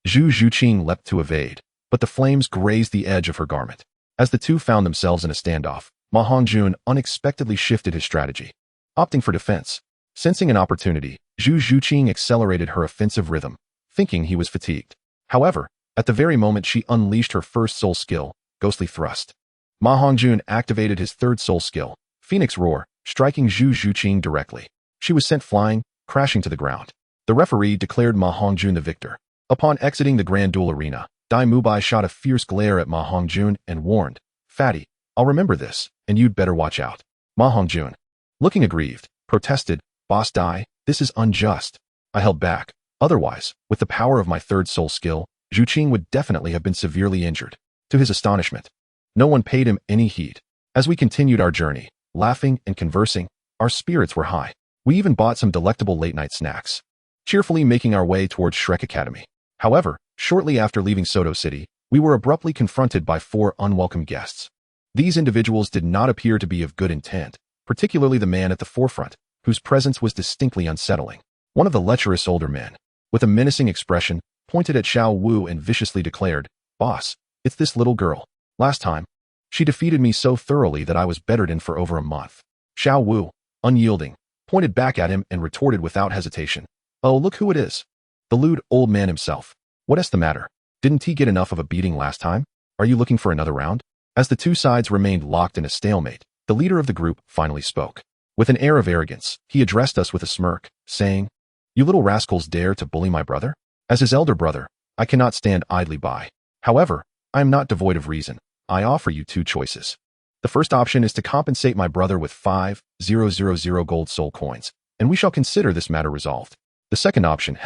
Zhu Zhuqing leapt to evade, but the flames grazed the edge of her garment. As the two found themselves in a standoff, Ma Hongjun unexpectedly shifted his strategy, opting for defense. Sensing an opportunity, Zhu Zhuqing accelerated her offensive rhythm, thinking he was fatigued. However, at the very moment she unleashed her first soul skill, Ghostly Thrust, Ma Hongjun activated his third soul skill, Phoenix Roar, striking Zhu Zhuqing directly. She was sent flying, crashing to the ground. The referee declared Ma Hongjun the victor. Upon exiting the Grand Duel Arena, Dai Mubai shot a fierce glare at Ma Hongjun and warned, "Fatty, I'll remember this, and you'd better watch out." Ma Hongjun, looking aggrieved, protested, "Boss Dai, this is unjust. I held back. Otherwise, with the power of my third soul skill, Zhuqing would definitely have been severely injured." To his astonishment, no one paid him any heed. As we continued our journey, laughing and conversing, our spirits were high. We even bought some delectable late-night snacks, cheerfully making our way towards Shrek Academy. However, shortly after leaving Soto City, we were abruptly confronted by 4 unwelcome guests. These individuals did not appear to be of good intent, particularly the man at the forefront, whose presence was distinctly unsettling. One of the lecherous older men, with a menacing expression, pointed at Xiao Wu and viciously declared, "Boss, it's this little girl. Last time, she defeated me so thoroughly that I was bedridden for over a month." Xiao Wu, unyielding, pointed back at him and retorted without hesitation, "Oh, look who it is. The lewd old man himself. What's the matter? Didn't he get enough of a beating last time? Are you looking for another round?" As the two sides remained locked in a stalemate, the leader of the group finally spoke. With an air of arrogance, he addressed us with a smirk, saying, "You little rascals dare to bully my brother? As his elder brother, I cannot stand idly by. However, I am not devoid of reason. I offer you 2 choices. The first option is to compensate my brother with 5,000 gold soul coins, and we shall consider this matter resolved. The second option,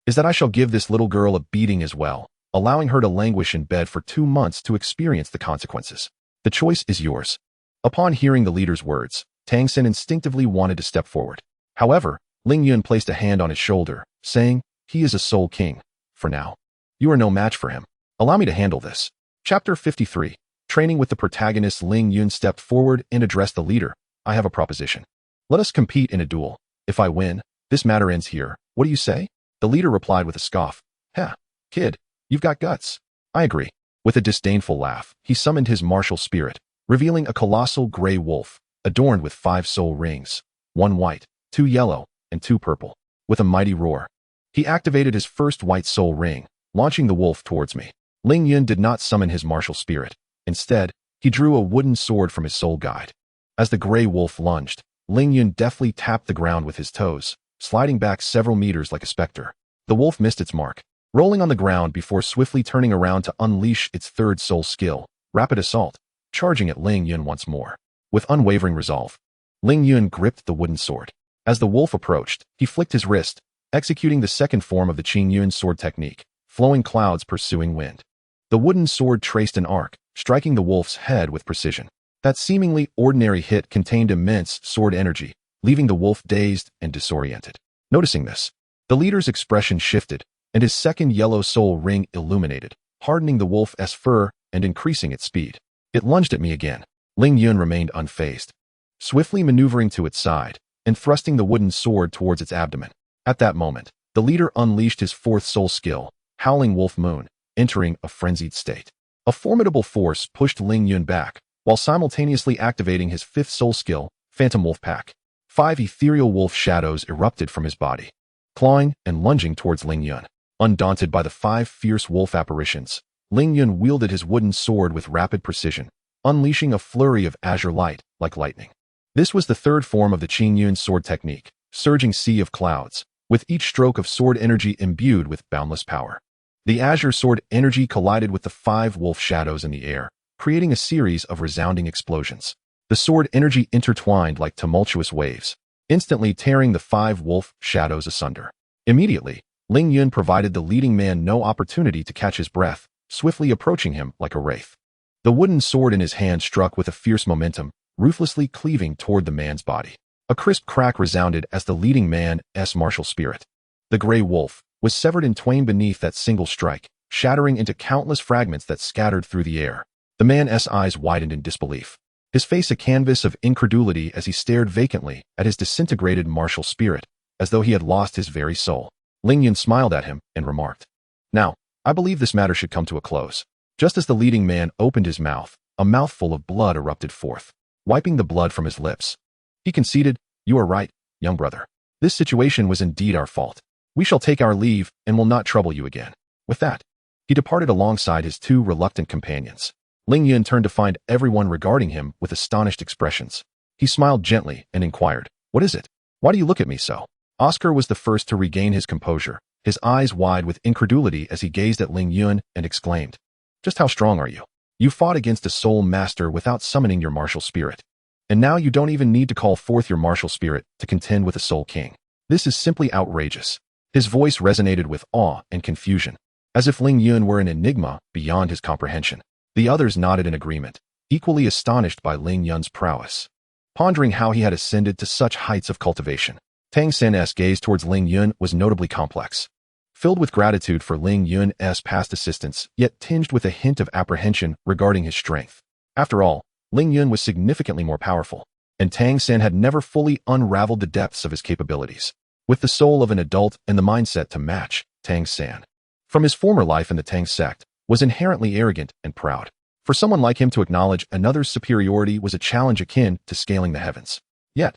is that I shall give this little girl a beating as well, allowing her to languish in bed for 2 months to experience the consequences. The choice is yours." Upon hearing the leader's words, Tang Sen instinctively wanted to step forward. However, Ling Yun placed a hand on his shoulder, saying, "He is a soul king. For now, you are no match for him. Allow me to handle this." Chapter 53. Training with the protagonist. Ling Yun stepped forward and addressed the leader. "I have a proposition. Let us compete in a duel. If I win, this matter ends here. What do you say? The leader replied with a scoff. Heh, kid, you've got guts. I agree. With a disdainful laugh, he summoned his martial spirit, revealing a colossal gray wolf, adorned with 5 soul rings, 1 white, 2 yellow, and 2 purple. With a mighty roar, he activated his first white soul ring, launching the wolf towards me. Ling Yun did not summon his martial spirit. Instead, he drew a wooden sword from his soul guide. As the gray wolf lunged, Ling Yun deftly tapped the ground with his toes, sliding back several meters like a specter. The wolf missed its mark, rolling on the ground before swiftly turning around to unleash its third soul skill, Rapid Assault, charging at Ling Yun once more. With unwavering resolve, Ling Yun gripped the wooden sword. As the wolf approached, he flicked his wrist, executing the second form of the Qingping Sword technique, flowing clouds pursuing wind. The wooden sword traced an arc, striking the wolf's head with precision. That seemingly ordinary hit contained immense sword energy, leaving the wolf dazed and disoriented. Noticing this, the leader's expression shifted, and his second yellow soul ring illuminated, hardening the wolf's fur and increasing its speed. It lunged at me again. Ling Yun remained unfazed, swiftly maneuvering to its side and thrusting the wooden sword towards its abdomen. At that moment, the leader unleashed his fourth soul skill, Howling Wolf Moon, entering a frenzied state. A formidable force pushed Ling Yun back, while simultaneously activating his fifth soul skill, Phantom Wolf Pack. 5 ethereal wolf shadows erupted from his body, clawing and lunging towards Ling Yun. Undaunted by the 5 fierce wolf apparitions, Ling Yun wielded his wooden sword with rapid precision, unleashing a flurry of azure light like lightning. This was the third form of the Qingping Sword technique, Surging Sea of Clouds, with each stroke of sword energy imbued with boundless power. The azure sword energy collided with the 5 wolf shadows in the air, creating a series of resounding explosions. The sword energy intertwined like tumultuous waves, instantly tearing the 5 wolf shadows asunder. Immediately, Ling Yun provided the leading man no opportunity to catch his breath, swiftly approaching him like a wraith. The wooden sword in his hand struck with a fierce momentum, ruthlessly cleaving toward the man's body. A crisp crack resounded as the leading man's martial spirit, the gray wolf, was severed in twain beneath that single strike, shattering into countless fragments that scattered through the air. The man's eyes widened in disbelief, his face a canvas of incredulity as he stared vacantly at his disintegrated martial spirit, as though he had lost his very soul. Ling Yun smiled at him and remarked, "Now, I believe this matter should come to a close." Just as the leading man opened his mouth, a mouthful of blood erupted forth, wiping the blood from his lips. He conceded, "You are right, young brother. This situation was indeed our fault. We shall take our leave and will not trouble you again." With that, he departed alongside his 2 reluctant companions. Ling Yun turned to find everyone regarding him with astonished expressions. He smiled gently and inquired, "What is it? Why do you look at me so?" Oscar was the first to regain his composure, his eyes wide with incredulity as he gazed at Ling Yun and exclaimed, "Just how strong are you? You fought against a soul master without summoning your martial spirit. And now you don't even need to call forth your martial spirit to contend with a soul king. This is simply outrageous." His voice resonated with awe and confusion, as if Ling Yun were an enigma beyond his comprehension. The others nodded in agreement, equally astonished by Ling Yun's prowess, pondering how he had ascended to such heights of cultivation. Tang San's gaze towards Ling Yun was notably complex, filled with gratitude for Ling Yun's past assistance, yet tinged with a hint of apprehension regarding his strength. After all, Ling Yun was significantly more powerful, and Tang San had never fully unraveled the depths of his capabilities. With the soul of an adult and the mindset to match, Tang San, from his former life in the Tang sect, was inherently arrogant and proud. For someone like him to acknowledge another's superiority was a challenge akin to scaling the heavens. Yet,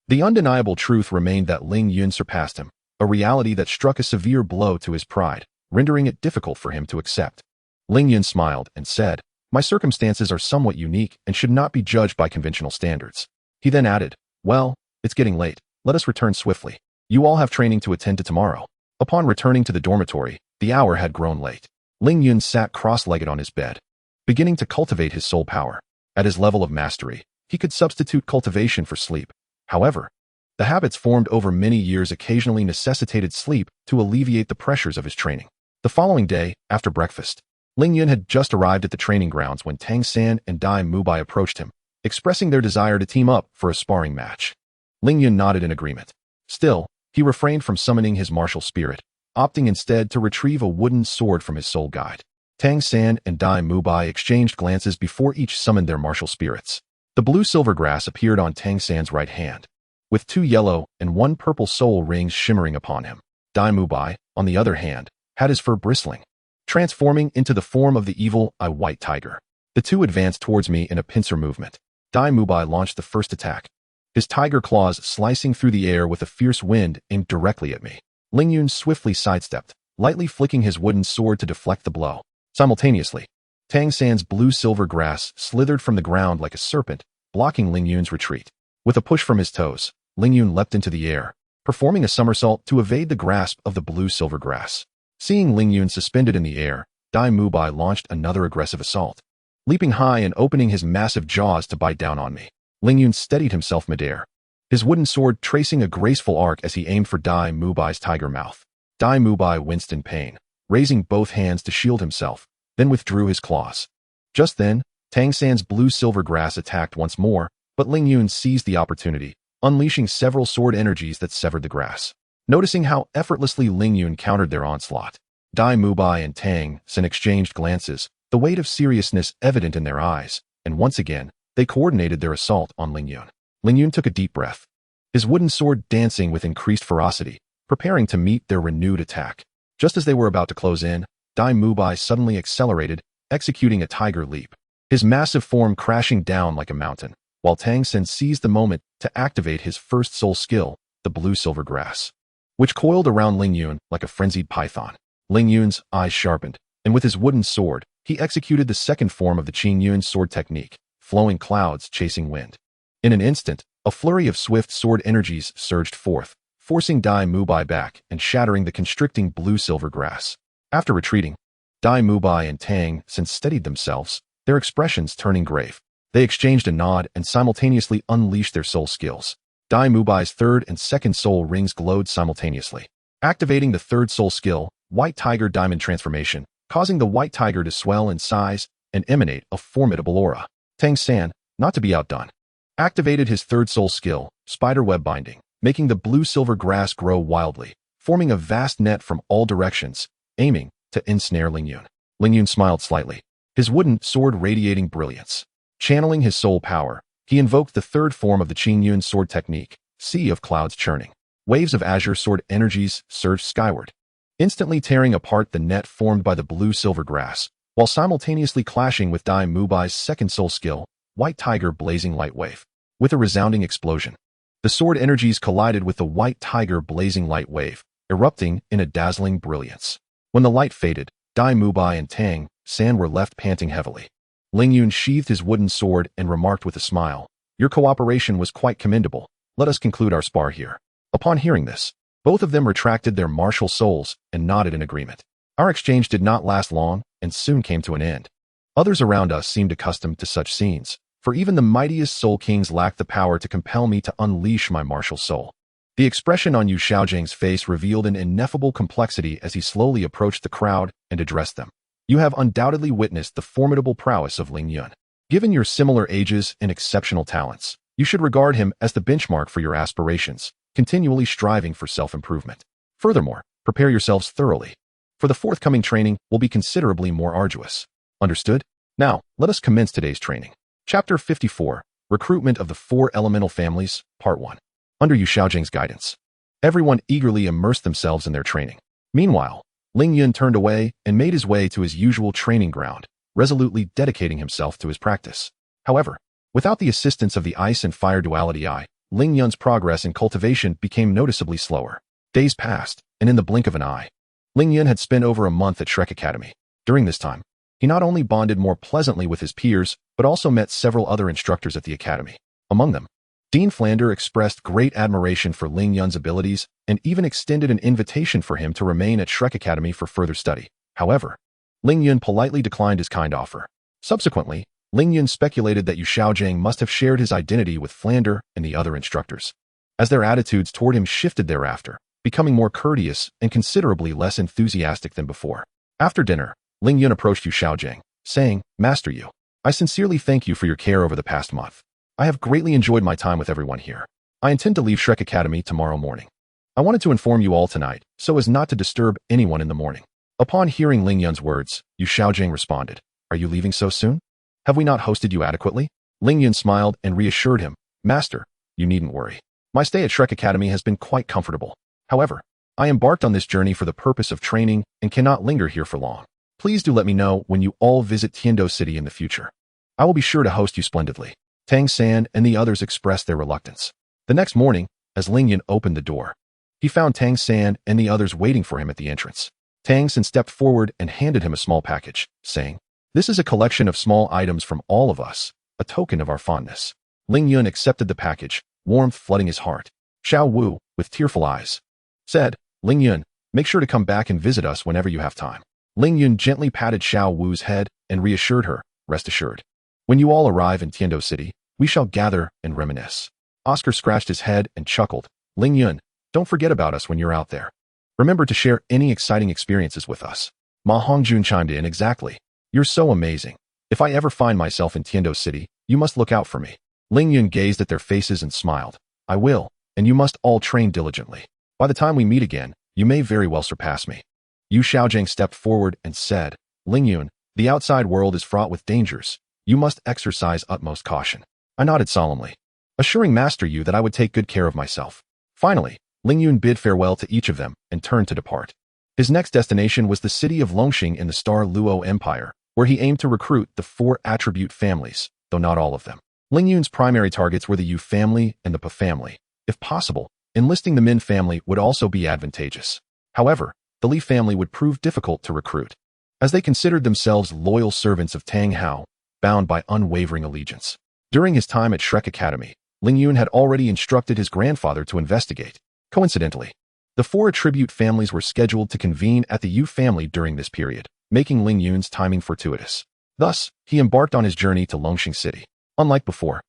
the undeniable truth remained that Ling Yun surpassed him, a reality that struck a severe blow to his pride, rendering it difficult for him to accept. Ling Yun smiled and said, "My circumstances are somewhat unique and should not be judged by conventional standards." He then added, "Well, it's getting late. Let us return swiftly. You all have training to attend to tomorrow." Upon returning to the dormitory, the hour had grown late. Ling Yun sat cross-legged on his bed, beginning to cultivate his soul power. At his level of mastery, he could substitute cultivation for sleep. However, the habits formed over many years occasionally necessitated sleep to alleviate the pressures of his training. The following day, after breakfast, Ling Yun had just arrived at the training grounds when Tang San and Dai Mubai approached him, expressing their desire to team up for a sparring match. Ling Yun nodded in agreement. Still, he refrained from summoning his martial spirit, opting instead to retrieve a wooden sword from his soul guide. Tang San and Dai Mubai exchanged glances before each summoned their martial spirits. The blue silver grass appeared on Tang San's right hand, with 2 yellow and 1 purple soul rings shimmering upon him. Dai Mubai, on the other hand, had his fur bristling, transforming into the form of the evil eye white tiger. The two advanced towards me in a pincer movement. Dai Mubai launched the first attack, his tiger claws slicing through the air with a fierce wind aimed directly at me. Ling Yun swiftly sidestepped, lightly flicking his wooden sword to deflect the blow. Simultaneously, Tang San's blue-silver grass slithered from the ground like a serpent, blocking Ling Yun's retreat. With a push from his toes, Ling Yun leapt into the air, performing a somersault to evade the grasp of the blue-silver grass. Seeing Ling Yun suspended in the air, Dai Mubai launched another aggressive assault. Leaping high and opening his massive jaws to bite down on me, Ling Yun steadied himself midair, his wooden sword tracing a graceful arc as he aimed for Dai Mubai's tiger mouth. Dai Mubai winced in pain, raising both hands to shield himself, then withdrew his claws. Just then, Tang San's blue-silver grass attacked once more, but Ling Yun seized the opportunity, unleashing several sword energies that severed the grass. Noticing how effortlessly Ling Yun countered their onslaught, Dai Mubai and Tang San exchanged glances, the weight of seriousness evident in their eyes, and once again, they coordinated their assault on Ling Yun. Ling Yun took a deep breath, his wooden sword dancing with increased ferocity, preparing to meet their renewed attack. Just as they were about to close in, Dai Mubai suddenly accelerated, executing a tiger leap, his massive form crashing down like a mountain, while Tang San seized the moment to activate his first soul skill, the blue-silver grass, which coiled around Ling Yun like a frenzied python. Ling Yun's eyes sharpened, and with his wooden sword, he executed the second form of the Qingping sword technique, flowing clouds chasing wind. In an instant, a flurry of swift sword energies surged forth, forcing Dai Mubai back and shattering the constricting blue-silver grass. After retreating, Dai Mubai and Tang San steadied themselves, their expressions turning grave. They exchanged a nod and simultaneously unleashed their soul skills. Dai Mubai's third and second soul rings glowed simultaneously, activating the third soul skill, White Tiger Diamond Transformation, causing the white tiger to swell in size and emanate a formidable aura. Tang San, not to be outdone, activated his third soul skill, Spider Web Binding, making the blue-silver grass grow wildly, forming a vast net from all directions, aiming to ensnare Ling Yun. Ling Yun smiled slightly, his wooden sword radiating brilliance. Channeling his soul power, he invoked the third form of the Qingping sword technique, Sea of Clouds Churning. Waves of Azure sword energies surged skyward, instantly tearing apart the net formed by the blue-silver grass, while simultaneously clashing with Dai Mubai's second soul skill, White Tiger Blazing Light Wave. With a resounding explosion, the sword energies collided with the White Tiger Blazing Light Wave, erupting in a dazzling brilliance. When the light faded, Dai Mubai and Tang San were left panting heavily. Ling Yun sheathed his wooden sword and remarked with a smile, "Your cooperation was quite commendable. Let us conclude our spar here." Upon hearing this, both of them retracted their martial souls and nodded in agreement. Our exchange did not last long and soon came to an end. Others around us seemed accustomed to such scenes, for even the mightiest soul kings lacked the power to compel me to unleash my martial soul. The expression on Yu Xiaojing's face revealed an ineffable complexity as he slowly approached the crowd and addressed them. "You have undoubtedly witnessed the formidable prowess of Ling Yun. Given your similar ages and exceptional talents, you should regard him as the benchmark for your aspirations, continually striving for self-improvement. Furthermore, prepare yourselves thoroughly, for the forthcoming training will be considerably more arduous. Understood? Now, let us commence today's training." Chapter 54, Recruitment of the Four Elemental Families, Part 1. Under Yu Xiaojing's guidance, everyone eagerly immersed themselves in their training. Meanwhile, Ling Yun turned away and made his way to his usual training ground, resolutely dedicating himself to his practice. However, without the assistance of the Ice and Fire Duality Eye, Ling Yun's progress in cultivation became noticeably slower. Days passed, and in the blink of an eye, Ling Yun had spent over a month at Shrek Academy. During this time, he not only bonded more pleasantly with his peers, but also met several other instructors at the academy. Among them, Dean Flander expressed great admiration for Ling Yun's abilities and even extended an invitation for him to remain at Shrek Academy for further study. However, Ling Yun politely declined his kind offer. Subsequently, Ling Yun speculated that Yu Xiaojing must have shared his identity with Flander and the other instructors, as their attitudes toward him shifted thereafter, becoming more courteous and considerably less enthusiastic than before. After dinner, Ling Yun approached Yu Xiaojing, saying, "Master Yu, I sincerely thank you for your care over the past month. I have greatly enjoyed my time with everyone here. I intend to leave Shrek Academy tomorrow morning. I wanted to inform you all tonight, so as not to disturb anyone in the morning." Upon hearing Ling Yun's words, Yu Xiaojing responded, "Are you leaving so soon? Have we not hosted you adequately?" Ling Yun smiled and reassured him, "Master, you needn't worry. My stay at Shrek Academy has been quite comfortable. However, I embarked on this journey for the purpose of training and cannot linger here for long. Please do let me know when you all visit Tiando City in the future. I will be sure to host you splendidly. Tang San and the others expressed their reluctance. The next morning, as Ling Yun opened the door, he found Tang San and the others waiting for him at the entrance. Tang San stepped forward and handed him a small package, saying, "This is a collection of small items from all of us, a token of our fondness." Ling Yun accepted the package, warmth flooding his heart. Xiao Wu, with tearful eyes, said, "Ling Yun, make sure to come back and visit us whenever you have time." Ling Yun gently patted Xiao Wu's head and reassured her, "Rest assured. When you all arrive in Tiando City, we shall gather and reminisce." Oscar scratched his head and chuckled. "Ling Yun, don't forget about us when you're out there. Remember to share any exciting experiences with us." Ma Hongjun chimed in, "Exactly. You're so amazing. If I ever find myself in Tiando City, you must look out for me." Ling Yun gazed at their faces and smiled. "I will, and you must all train diligently. By the time we meet again, you may very well surpass me." Yu Xiaojing stepped forward and said, "Ling Yun, the outside world is fraught with dangers. You must exercise utmost caution." I nodded solemnly, assuring Master Yu that I would take good care of myself. Finally, Ling Yun bid farewell to each of them and turned to depart. His next destination was the city of Longxing in the Star Luo Empire, where he aimed to recruit the 4 attribute families, though not all of them. Ling Yun's primary targets were the Yu family and the Pa family. If possible, enlisting the Min family would also be advantageous. However, the Li family would prove difficult to recruit, as they considered themselves loyal servants of Tang Hao, bound by unwavering allegiance. During his time at Shrek Academy, Ling Yun had already instructed his grandfather to investigate. Coincidentally, the 4 attribute families were scheduled to convene at the Yu family during this period, making Ling Yun's timing fortuitous. Thus, he embarked on his journey to Longxing City. Unlike before,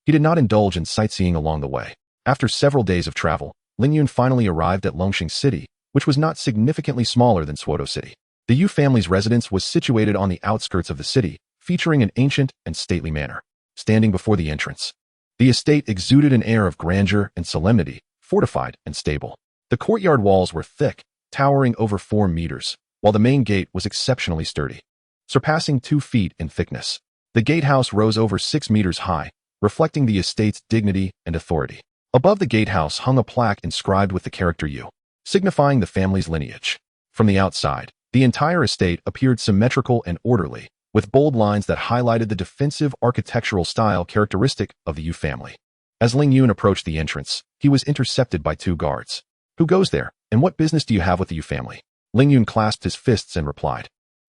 he did not indulge in sightseeing along the way. After several days of travel, Ling Yun finally arrived at Longxing City, which was not significantly smaller than Suodo City. The Yu family's residence was situated on the outskirts of the city, featuring an ancient and stately manor. Standing before the entrance, the estate exuded an air of grandeur and solemnity, fortified and stable. The courtyard walls were thick, towering over 4 meters, while the main gate was exceptionally sturdy, surpassing 2 feet in thickness. The gatehouse rose over 6 meters high, reflecting the estate's dignity and authority. Above the gatehouse hung a plaque inscribed with the character Yu, signifying the family's lineage. From the outside, the entire estate appeared symmetrical and orderly, with bold lines that highlighted the defensive architectural style characteristic of the Yu family. As Ling Yun approached the entrance, he was intercepted by 2 guards. "Who goes there, and what business do you have with the Yu family?" Ling Yun clasped his fists and replied,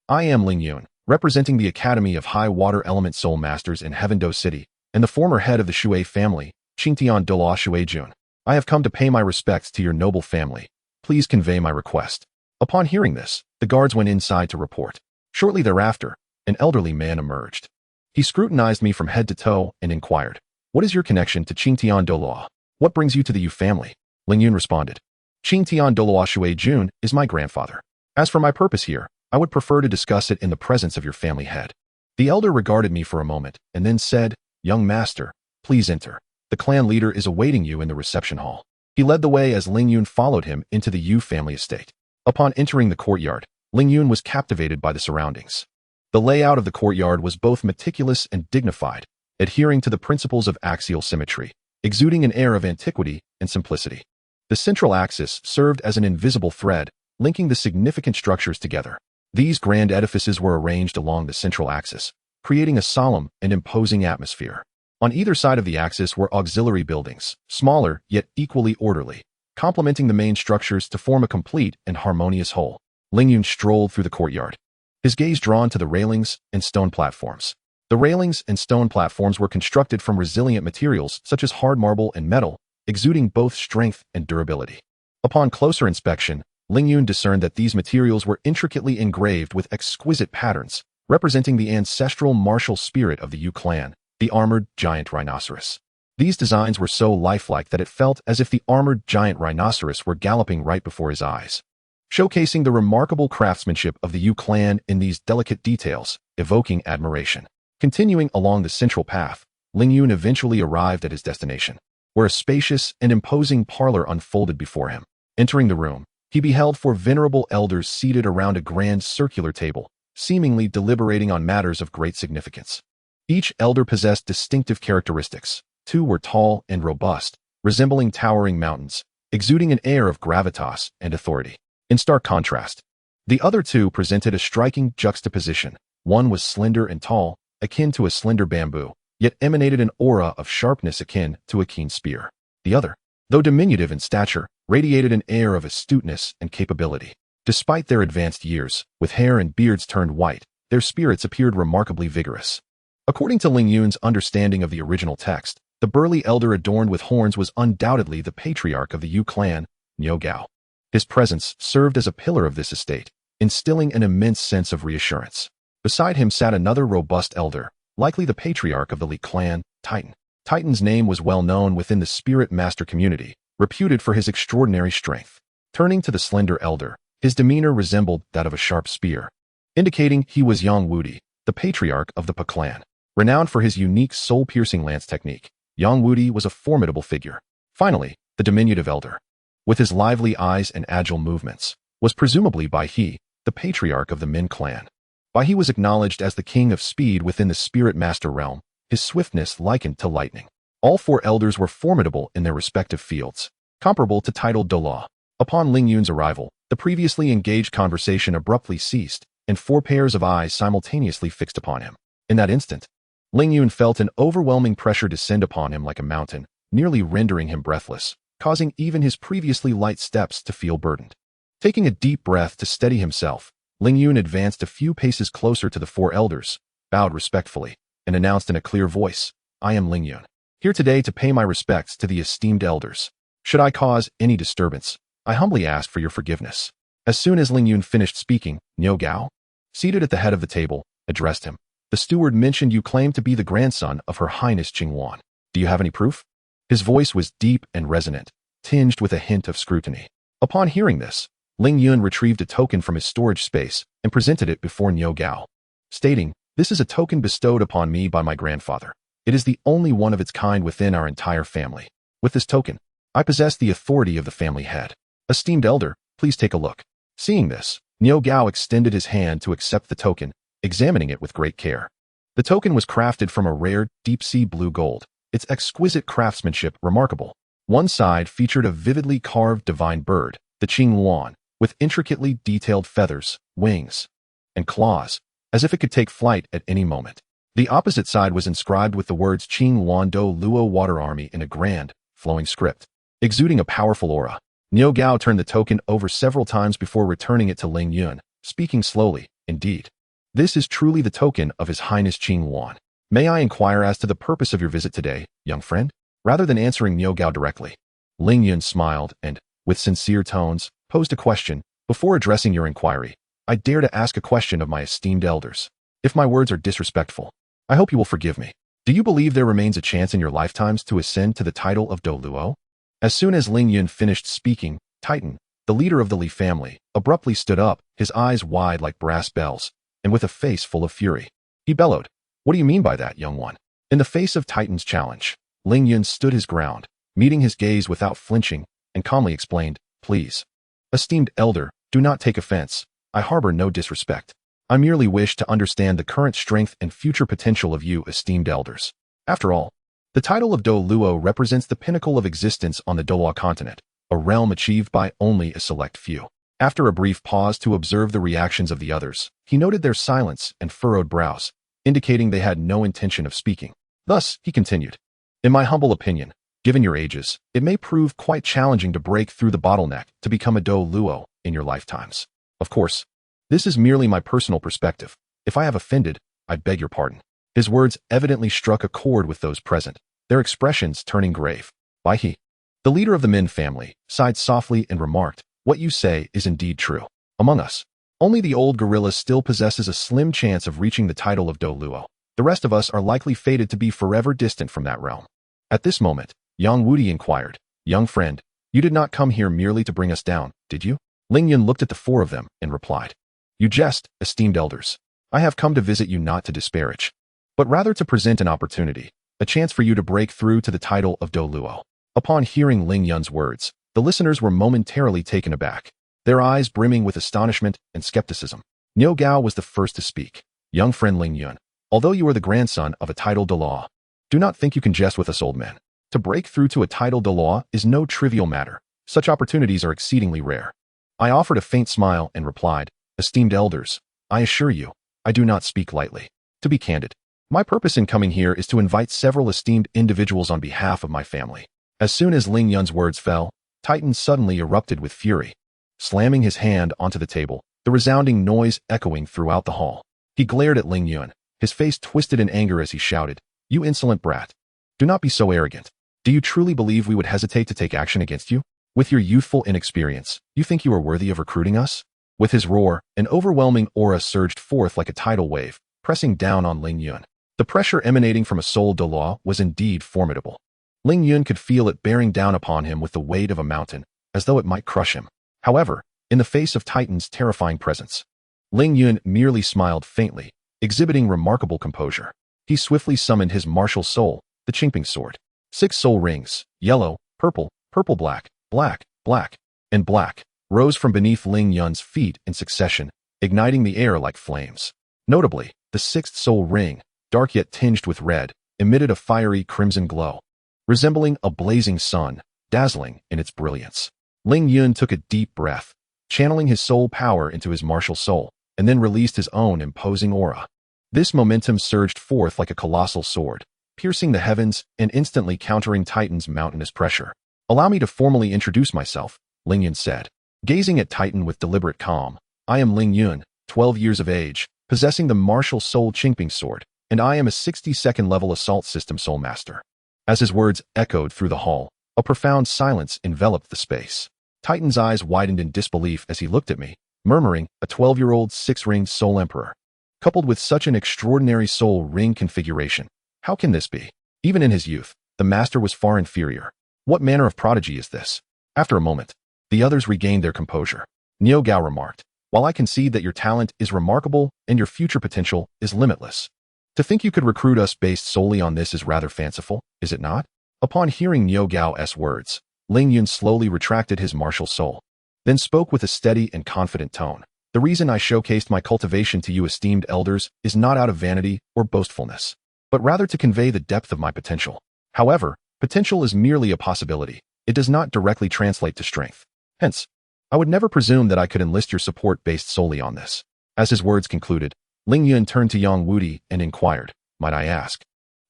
"I am Ling Yun, representing the Academy of High Water Element Soul Masters in Heavendo City, and the former head of the Shui family, Qingtian Douluo Shui Jun. I have come to pay my respects to your noble family. Please convey my request." Upon hearing this, the guards went inside to report. Shortly thereafter, an elderly man emerged. He scrutinized me from head to toe and inquired, "What is your connection to Qingtian Douluo? What brings you to the Yu family?" Ling Yun responded, "Qingtian Douluo Shui Jun is my grandfather. As for my purpose here, I would prefer to discuss it in the presence of your family head." The elder regarded me for a moment and then said, "Young master, please enter. The clan leader is awaiting you in the reception hall." He led the way as Ling Yun followed him into the Yu family estate. Upon entering the courtyard, Ling Yun was captivated by the surroundings. The layout of the courtyard was both meticulous and dignified, adhering to the principles of axial symmetry, exuding an air of antiquity and simplicity. The central axis served as an invisible thread, linking the significant structures together. These grand edifices were arranged along the central axis, creating a solemn and imposing atmosphere. On either side of the axis were auxiliary buildings, smaller yet equally orderly, complementing the main structures to form a complete and harmonious whole. Ling Yun strolled through the courtyard, his gaze drawn to the railings and stone platforms. The railings and stone platforms were constructed from resilient materials such as hard marble and metal, exuding both strength and durability. Upon closer inspection, Ling Yun discerned that these materials were intricately engraved with exquisite patterns, representing the ancestral martial spirit of the Yu clan, the armored giant rhinoceros. These designs were so lifelike that it felt as if the armored giant rhinoceros were galloping right before his eyes, showcasing the remarkable craftsmanship of the Yu clan in these delicate details, evoking admiration. Continuing along the central path, Ling Yun eventually arrived at his destination, where a spacious and imposing parlor unfolded before him. Entering the room, he beheld 4 venerable elders seated around a grand circular table, seemingly deliberating on matters of great significance. Each elder possessed distinctive characteristics. 2 were tall and robust, resembling towering mountains, exuding an air of gravitas and authority. In stark contrast, the other two presented a striking juxtaposition. One was slender and tall, akin to a slender bamboo, yet emanated an aura of sharpness akin to a keen spear. The other, though diminutive in stature, radiated an air of astuteness and capability. Despite their advanced years, with hair and beards turned white, their spirits appeared remarkably vigorous. According to Ling Yun's understanding of the original text, the burly elder adorned with horns was undoubtedly the patriarch of the Yu clan, Niu Gao. His presence served as a pillar of this estate, instilling an immense sense of reassurance. Beside him sat another robust elder, likely the patriarch of the Li clan, Titan. Titan's name was well known within the Spirit Master community, reputed for his extraordinary strength. Turning to the slender elder, his demeanor resembled that of a sharp spear, indicating he was Yang Wudi, the patriarch of the Pa clan. Renowned for his unique soul-piercing lance technique, Yang Wudi was a formidable figure. Finally, the diminutive elder, with his lively eyes and agile movements, was presumably Bai He, the patriarch of the Min clan. Bai He was acknowledged as the king of speed within the Spirit Master realm, his swiftness likened to lightning. All four elders were formidable in their respective fields, comparable to titled Douluo. Upon Ling Yun's arrival, the previously engaged conversation abruptly ceased, and four pairs of eyes simultaneously fixed upon him. In that instant, Ling Yun felt an overwhelming pressure descend upon him like a mountain, nearly rendering him breathless, causing even his previously light steps to feel burdened. Taking a deep breath to steady himself, Ling Yun advanced a few paces closer to the four elders, bowed respectfully, and announced in a clear voice, "I am Ling Yun, here today to pay my respects to the esteemed elders. Should I cause any disturbance, I humbly ask for your forgiveness." As soon as Ling Yun finished speaking, Niu Gao, seated at the head of the table, addressed him. "The steward mentioned you claim to be the grandson of Her Highness Qingwan. Do you have any proof?" His voice was deep and resonant, tinged with a hint of scrutiny. Upon hearing this, Ling Yun retrieved a token from his storage space and presented it before Niu Gao, stating, "This is a token bestowed upon me by my grandfather. It is the only one of its kind within our entire family. With this token, I possess the authority of the family head. Esteemed elder, please take a look." Seeing this, Niu Gao extended his hand to accept the token, examining it with great care. The token was crafted from a rare, deep-sea blue gold, its exquisite craftsmanship remarkable. One side featured a vividly carved divine bird, the Qingluan, with intricately detailed feathers, wings, and claws, as if it could take flight at any moment. The opposite side was inscribed with the words Qingluan Douluo Water Army in a grand, flowing script, exuding a powerful aura. Niu Gao turned the token over several times before returning it to Ling Yun, speaking slowly, "Indeed, this is truly the token of His Highness Qingluan. May I inquire as to the purpose of your visit today, young friend?" Rather than answering Niu Gao directly, Ling Yun smiled and, with sincere tones, posed a question. "Before addressing your inquiry, I dare to ask a question of my esteemed elders. If my words are disrespectful, I hope you will forgive me. Do you believe there remains a chance in your lifetimes to ascend to the title of Douluo?" As soon as Ling Yun finished speaking, Titan, the leader of the Li family, abruptly stood up, his eyes wide like brass bells, and with a face full of fury. He bellowed, "What do you mean by that, young one?" In the face of Titan's challenge, Ling Yun stood his ground, meeting his gaze without flinching, and calmly explained, "Please, esteemed elder, do not take offense. I harbor no disrespect. I merely wish to understand the current strength and future potential of you esteemed elders. After all, the title of Douluo represents the pinnacle of existence on the Douluo Continent, a realm achieved by only a select few." After a brief pause to observe the reactions of the others, he noted their silence and furrowed brows, indicating they had no intention of speaking. Thus, he continued, "In my humble opinion, given your ages, it may prove quite challenging to break through the bottleneck to become a Douluo in your lifetimes. Of course, this is merely my personal perspective. If I have offended, I beg your pardon." His words evidently struck a chord with those present, their expressions turning grave. Bai He, the leader of the Min family, sighed softly and remarked, "What you say is indeed true. Among us, only the old gorilla still possesses a slim chance of reaching the title of Douluo. The rest of us are likely fated to be forever distant from that realm." At this moment, Yang Wudi inquired, "Young friend, you did not come here merely to bring us down, did you?" Ling Yun looked at the four of them and replied, "You jest, esteemed elders. I have come to visit you not to disparage, but rather to present an opportunity, a chance for you to break through to the title of Douluo." Upon hearing Ling Yun's words, the listeners were momentarily taken aback, their eyes brimming with astonishment and skepticism. Niu Gao was the first to speak. "Young friend Ling Yun, although you are the grandson of a titled Douluo, do not think you can jest with us old men. To break through to a title de law is no trivial matter. Such opportunities are exceedingly rare. I offered a faint smile and replied, esteemed elders, I assure you, I do not speak lightly. To be candid, my purpose in coming here is to invite several esteemed individuals on behalf of my family. As soon as Ling Yun's words fell, Titan suddenly erupted with fury, slamming his hand onto the table, the resounding noise echoing throughout the hall. He glared at Ling Yun, his face twisted in anger as he shouted, "You insolent brat! Do not be so arrogant. Do you truly believe we would hesitate to take action against you? With your youthful inexperience, you think you are worthy of recruiting us?" With his roar, an overwhelming aura surged forth like a tidal wave, pressing down on Ling Yun. The pressure emanating from a soul de law was indeed formidable. Ling Yun could feel it bearing down upon him with the weight of a mountain, as though it might crush him. However, in the face of Titan's terrifying presence, Ling Yun merely smiled faintly, exhibiting remarkable composure. He swiftly summoned his martial soul, the Qingping Sword. 6 soul rings, yellow, purple, purple-black, black, black, and black, rose from beneath Ling Yun's feet in succession, igniting the air like flames. Notably, the 6th soul ring, dark yet tinged with red, emitted a fiery crimson glow, resembling a blazing sun, dazzling in its brilliance. Ling Yun took a deep breath, channeling his soul power into his martial soul, and then released his own imposing aura. This momentum surged forth like a colossal sword, piercing the heavens and instantly countering Titan's mountainous pressure. "Allow me to formally introduce myself," Ling Yun said, gazing at Titan with deliberate calm. "I am Ling Yun, 12 years of age, possessing the martial soul Qingping Sword, and I am a 62nd level assault system soul master." As his words echoed through the hall, a profound silence enveloped the space. Titan's eyes widened in disbelief as he looked at me, murmuring, "A 12-year-old 6-ringed soul emperor, coupled with such an extraordinary soul ring configuration. How can this be? Even in his youth, the master was far inferior. What manner of prodigy is this?" After a moment, the others regained their composure. Niu Gao remarked, "While I concede that your talent is remarkable and your future potential is limitless, to think you could recruit us based solely on this is rather fanciful, is it not?" Upon hearing Niu Gao's words, Ling Yun slowly retracted his martial soul, then spoke with a steady and confident tone. "The reason I showcased my cultivation to you esteemed elders is not out of vanity or boastfulness, but rather to convey the depth of my potential. However, potential is merely a possibility. It does not directly translate to strength. Hence, I would never presume that I could enlist your support based solely on this." As his words concluded, Ling Yun turned to Yang Wudi and inquired, "Might I ask,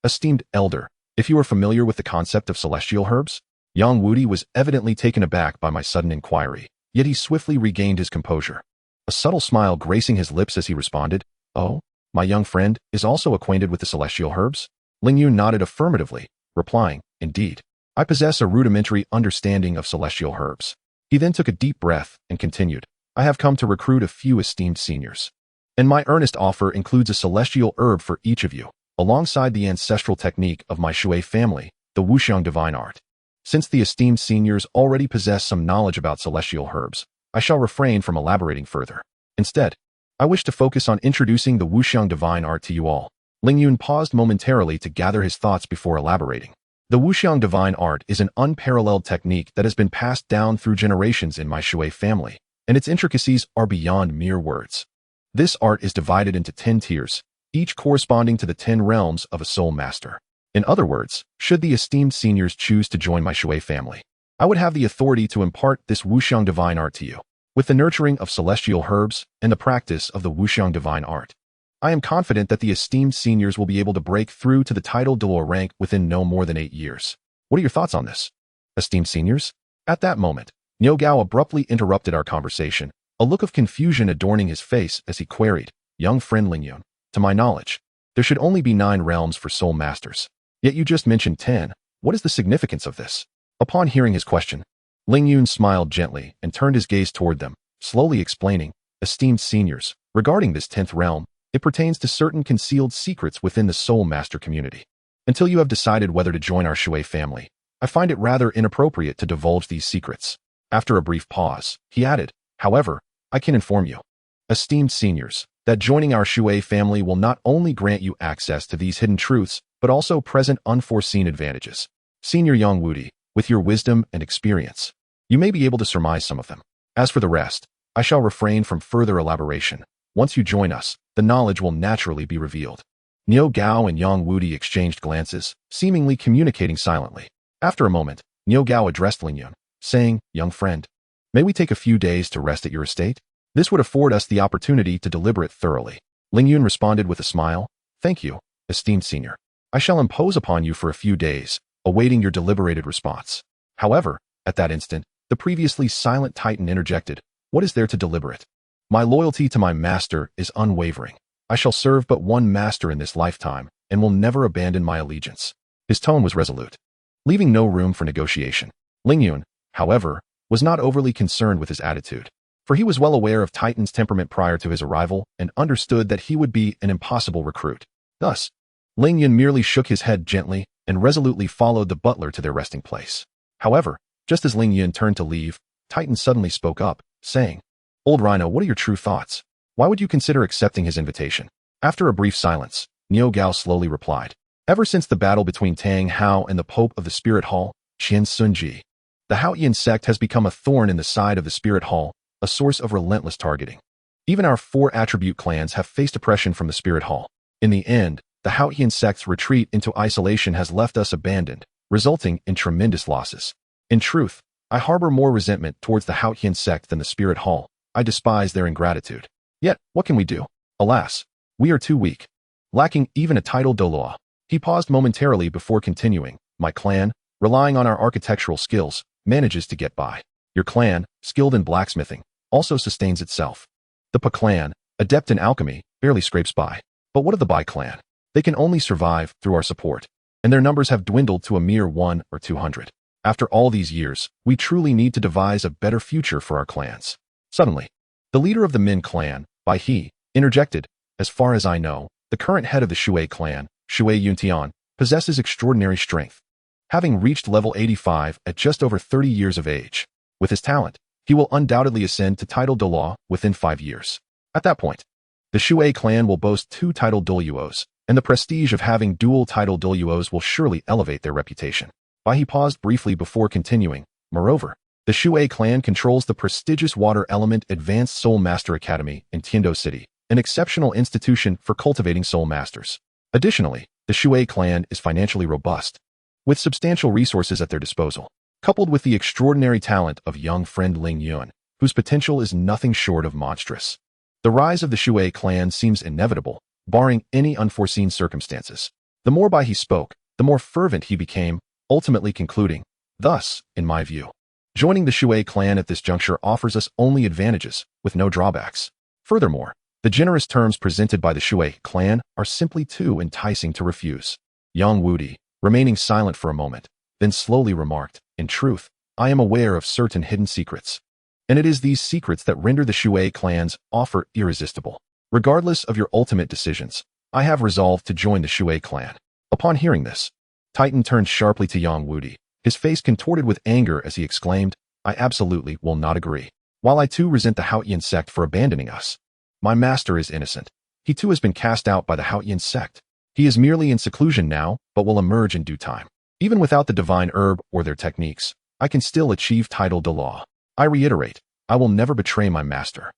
esteemed elder, if you are familiar with the concept of celestial herbs?" Yang Wudi was evidently taken aback by my sudden inquiry, yet he swiftly regained his composure. A subtle smile gracing his lips as he responded, "Oh, my young friend is also acquainted with the celestial herbs?" Ling Yun nodded affirmatively, replying, "Indeed, I possess a rudimentary understanding of celestial herbs." He then took a deep breath and continued, "I have come to recruit a few esteemed seniors, and my earnest offer includes a celestial herb for each of you, alongside the ancestral technique of my Shui family, the Wuxiang divine art. Since the esteemed seniors already possess some knowledge about celestial herbs, I shall refrain from elaborating further. Instead, I wish to focus on introducing the Wuxiang divine art to you all." Ling Yun paused momentarily to gather his thoughts before elaborating. "The Wuxiang divine art is an unparalleled technique that has been passed down through generations in my Shui family, and its intricacies are beyond mere words. This art is divided into 10 tiers, each corresponding to the 10 realms of a soul master. In other words, should the esteemed seniors choose to join my Shui family, I would have the authority to impart this Wuxiang divine art to you. With the nurturing of celestial herbs and the practice of the Wuxiang divine art, I am confident that the esteemed seniors will be able to break through to the title Douluo rank within no more than 8 years. What are your thoughts on this, esteemed seniors?" At that moment, Niu Gao abruptly interrupted our conversation, a look of confusion adorning his face as he queried, "Young friend Ling Yun, to my knowledge, there should only be 9 realms for soul masters. Yet you just mentioned 10. What is the significance of this?" Upon hearing his question, Ling Yun smiled gently and turned his gaze toward them, slowly explaining, "Esteemed seniors, regarding this 10th realm, it pertains to certain concealed secrets within the soul master community. Until you have decided whether to join our Shui family, I find it rather inappropriate to divulge these secrets." After a brief pause, he added, "However, I can inform you, esteemed seniors, that joining our Shui family will not only grant you access to these hidden truths, but also present unforeseen advantages. Senior Yang Wudi, with your wisdom and experience, you may be able to surmise some of them. As for the rest, I shall refrain from further elaboration. Once you join us, the knowledge will naturally be revealed." Niu Gao and Yang Wudi exchanged glances, seemingly communicating silently. After a moment, Niu Gao addressed Ling Yun, saying, "Young friend, may we take a few days to rest at your estate? This would afford us the opportunity to deliberate thoroughly." Ling Yun responded with a smile, "Thank you, esteemed senior. I shall impose upon you for a few days, awaiting your deliberated response." However, at that instant, the previously silent Titan interjected, "What is there to deliberate? My loyalty to my master is unwavering. I shall serve but one master in this lifetime and will never abandon my allegiance." His tone was resolute, leaving no room for negotiation. Ling Yun, however, was not overly concerned with his attitude, for he was well aware of Titan's temperament prior to his arrival and understood that he would be an impossible recruit. Thus, Ling Yun merely shook his head gently and resolutely followed the butler to their resting place. However, just as Ling Yun turned to leave, Titan suddenly spoke up, saying, "Old Rhino, what are your true thoughts? Why would you consider accepting his invitation?" After a brief silence, Niu Gao slowly replied, "Ever since the battle between Tang Hao and the Pope of the Spirit Hall, Qian Sunji, the Haoyan sect has become a thorn in the side of the Spirit Hall, a source of relentless targeting. Even our 4 attribute clans have faced oppression from the Spirit Hall. In the end, the Haoyan sect's retreat into isolation has left us abandoned, resulting in tremendous losses. In truth, I harbor more resentment towards the Haoyan sect than the Spirit Hall. I despise their ingratitude. Yet, what can we do? Alas, we are too weak, lacking even a title Douluo." He paused momentarily before continuing, "My clan, relying on our architectural skills, manages to get by. Your clan, skilled in blacksmithing, also sustains itself. The Pa clan, adept in alchemy, barely scrapes by. But what of the Bai clan? They can only survive through our support, and their numbers have dwindled to a mere 1 or 200. After all these years, we truly need to devise a better future for our clans." Suddenly, the leader of the Min clan, Bai He, interjected, "As far as I know, the current head of the Shui clan, Shui Yuntian, possesses extraordinary strength, having reached level 85 at just over 30 years of age. With his talent, he will undoubtedly ascend to title Douluo within 5 years. At that point, the Shui clan will boast 2 title Douluos, and the prestige of having dual title Douluos will surely elevate their reputation." Bai He paused briefly before continuing, "Moreover, the Shui clan controls the prestigious Water Element Advanced Soul Master Academy in Tiando City, an exceptional institution for cultivating soul masters. Additionally, the Shui clan is financially robust, with substantial resources at their disposal, coupled with the extraordinary talent of young friend Ling Yun, whose potential is nothing short of monstrous. The rise of the Shui clan seems inevitable, barring any unforeseen circumstances." The more Bai He spoke, the more fervent he became, ultimately concluding, "Thus, in my view, joining the Shui clan at this juncture offers us only advantages, with no drawbacks. Furthermore, the generous terms presented by the Shui clan are simply too enticing to refuse." Yang Wudi, remaining silent for a moment, then slowly remarked, "In truth, I am aware of certain hidden secrets, and it is these secrets that render the Shui clan's offer irresistible. Regardless of your ultimate decisions, I have resolved to join the Shui clan." Upon hearing this, Titan turned sharply to Yang Wudi, his face contorted with anger as he exclaimed, "I absolutely will not agree. While I too resent the Haoyan sect for abandoning us, my master is innocent. He too has been cast out by the Haoyan sect. He is merely in seclusion now, but will emerge in due time. Even without the divine herb or their techniques, I can still achieve title Douluo. I reiterate, I will never betray my master."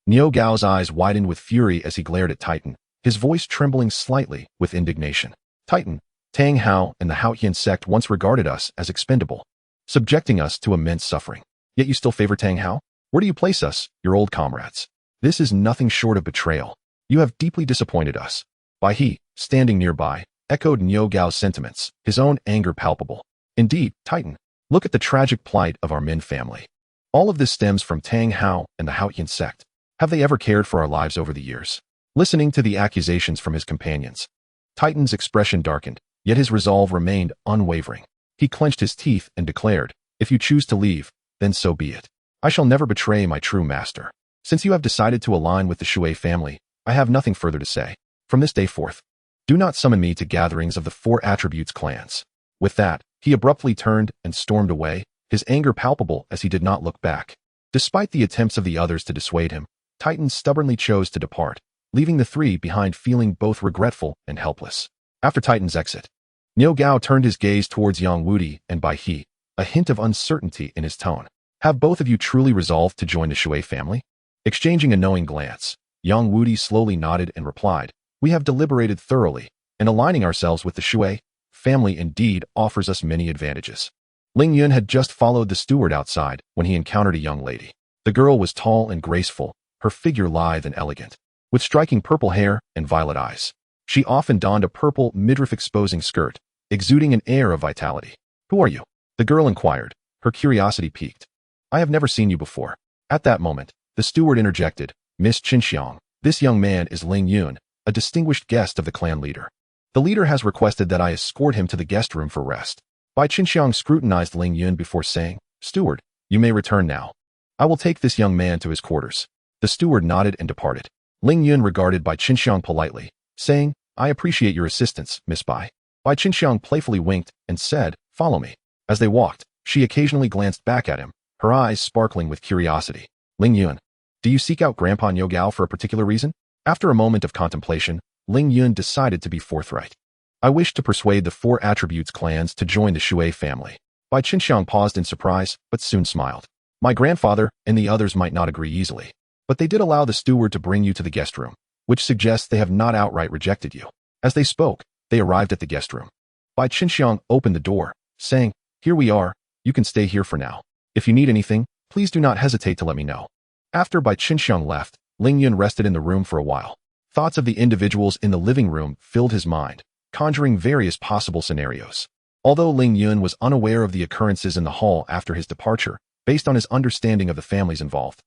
Niu Gao's eyes widened with fury as he glared at Titan, his voice trembling slightly with indignation. "Titan, Tang Hao and the Haoyan sect once regarded us as expendable, subjecting us to immense suffering. Yet you still favor Tang Hao? Where do you place us, your old comrades? This is nothing short of betrayal. You have deeply disappointed us." Bai He, standing nearby, echoed Niu Gao's sentiments, his own anger palpable. "Indeed, Titan, look at the tragic plight of our Min family. All of this stems from Tang Hao and the Haoyan sect. Have they ever cared for our lives over the years?" Listening to the accusations from his companions, Titan's expression darkened, yet his resolve remained unwavering. He clenched his teeth and declared, "If you choose to leave, then so be it. I shall never betray my true master. Since you have decided to align with the Shui family, I have nothing further to say. From this day forth, do not summon me to gatherings of the 4 attributes clans." With that, he abruptly turned and stormed away, his anger palpable as he did not look back. Despite the attempts of the others to dissuade him, Titan stubbornly chose to depart, leaving the 3 behind feeling both regretful and helpless. After Titan's exit, Niu Gao turned his gaze towards Yang Wudi and Bai He, a hint of uncertainty in his tone. "Have both of you truly resolved to join the Shui family?" Exchanging a knowing glance, Yang Wudi slowly nodded and replied, "We have deliberated thoroughly, and aligning ourselves with the Shui family indeed offers us many advantages. Ling Yun had just followed the steward outside when he encountered a young lady. The girl was tall and graceful, her figure lithe and elegant, with striking purple hair and violet eyes. She often donned a purple midriff-exposing skirt, exuding an air of vitality. "Who are you?" the girl inquired, her curiosity piqued. "I have never seen you before." At that moment, the steward interjected, "Miss Qinxiang, this young man is Ling Yun, a distinguished guest of the clan leader. The leader has requested that I escort him to the guest room for rest." Bai Qinxiang scrutinized Ling Yun before saying, "Steward, you may return now. I will take this young man to his quarters." The steward nodded and departed. Ling Yun regarded Bai Qinxiang politely, saying, "I appreciate your assistance, Miss Bai." Bai Qinxiang playfully winked and said, "Follow me." As they walked, she occasionally glanced back at him, her eyes sparkling with curiosity. "Ling Yun, do you seek out Grandpa Niu Gao for a particular reason?" After a moment of contemplation, Ling Yun decided to be forthright. "I wish to persuade the 4 Attributes clans to join the Shui family." Bai Qinxiang paused in surprise, but soon smiled. "My grandfather and the others might not agree easily, but they did allow the steward to bring you to the guest room, which suggests they have not outright rejected you." As they spoke, they arrived at the guest room. Bai Qinxiang opened the door, saying, "Here we are, you can stay here for now. If you need anything, please do not hesitate to let me know." After Bai Qinxiang left, Ling Yun rested in the room for a while. Thoughts of the individuals in the living room filled his mind, conjuring various possible scenarios. Although Ling Yun was unaware of the occurrences in the hall after his departure, based on his understanding of the families involved,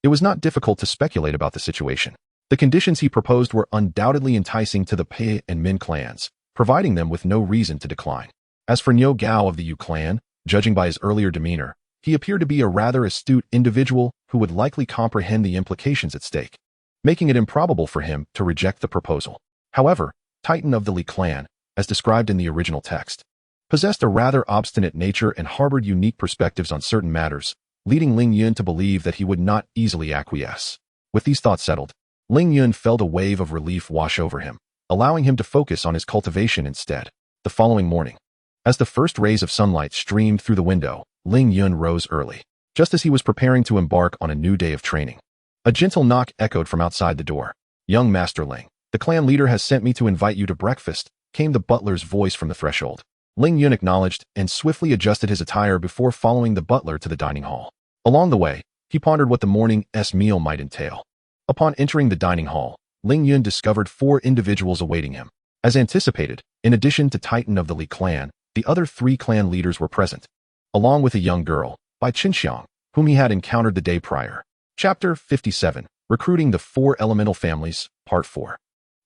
it was not difficult to speculate about the situation. The conditions he proposed were undoubtedly enticing to the Pei and Min clans, providing them with no reason to decline. As for Niu Gao of the Yu clan, judging by his earlier demeanor, he appeared to be a rather astute individual who would likely comprehend the implications at stake, making it improbable for him to reject the proposal. However, Titan of the Li clan, as described in the original text, possessed a rather obstinate nature and harbored unique perspectives on certain matters, leading Ling Yun to believe that he would not easily acquiesce. With these thoughts settled, Ling Yun felt a wave of relief wash over him, allowing him to focus on his cultivation instead. The following morning, as the first rays of sunlight streamed through the window, Ling Yun rose early, just as he was preparing to embark on a new day of training. A gentle knock echoed from outside the door. "Young Master Ling, the clan leader has sent me to invite you to breakfast," came the butler's voice from the threshold. Ling Yun acknowledged and swiftly adjusted his attire before following the butler to the dining hall. Along the way, he pondered what the morning's meal might entail. Upon entering the dining hall, Ling Yun discovered 4 individuals awaiting him. As anticipated, in addition to Titan of the Li clan, the other 3 clan leaders were present, along with a young girl, Bai Qinxiang, whom he had encountered the day prior. Chapter 57, Recruiting the 4 Elemental Families, Part 4.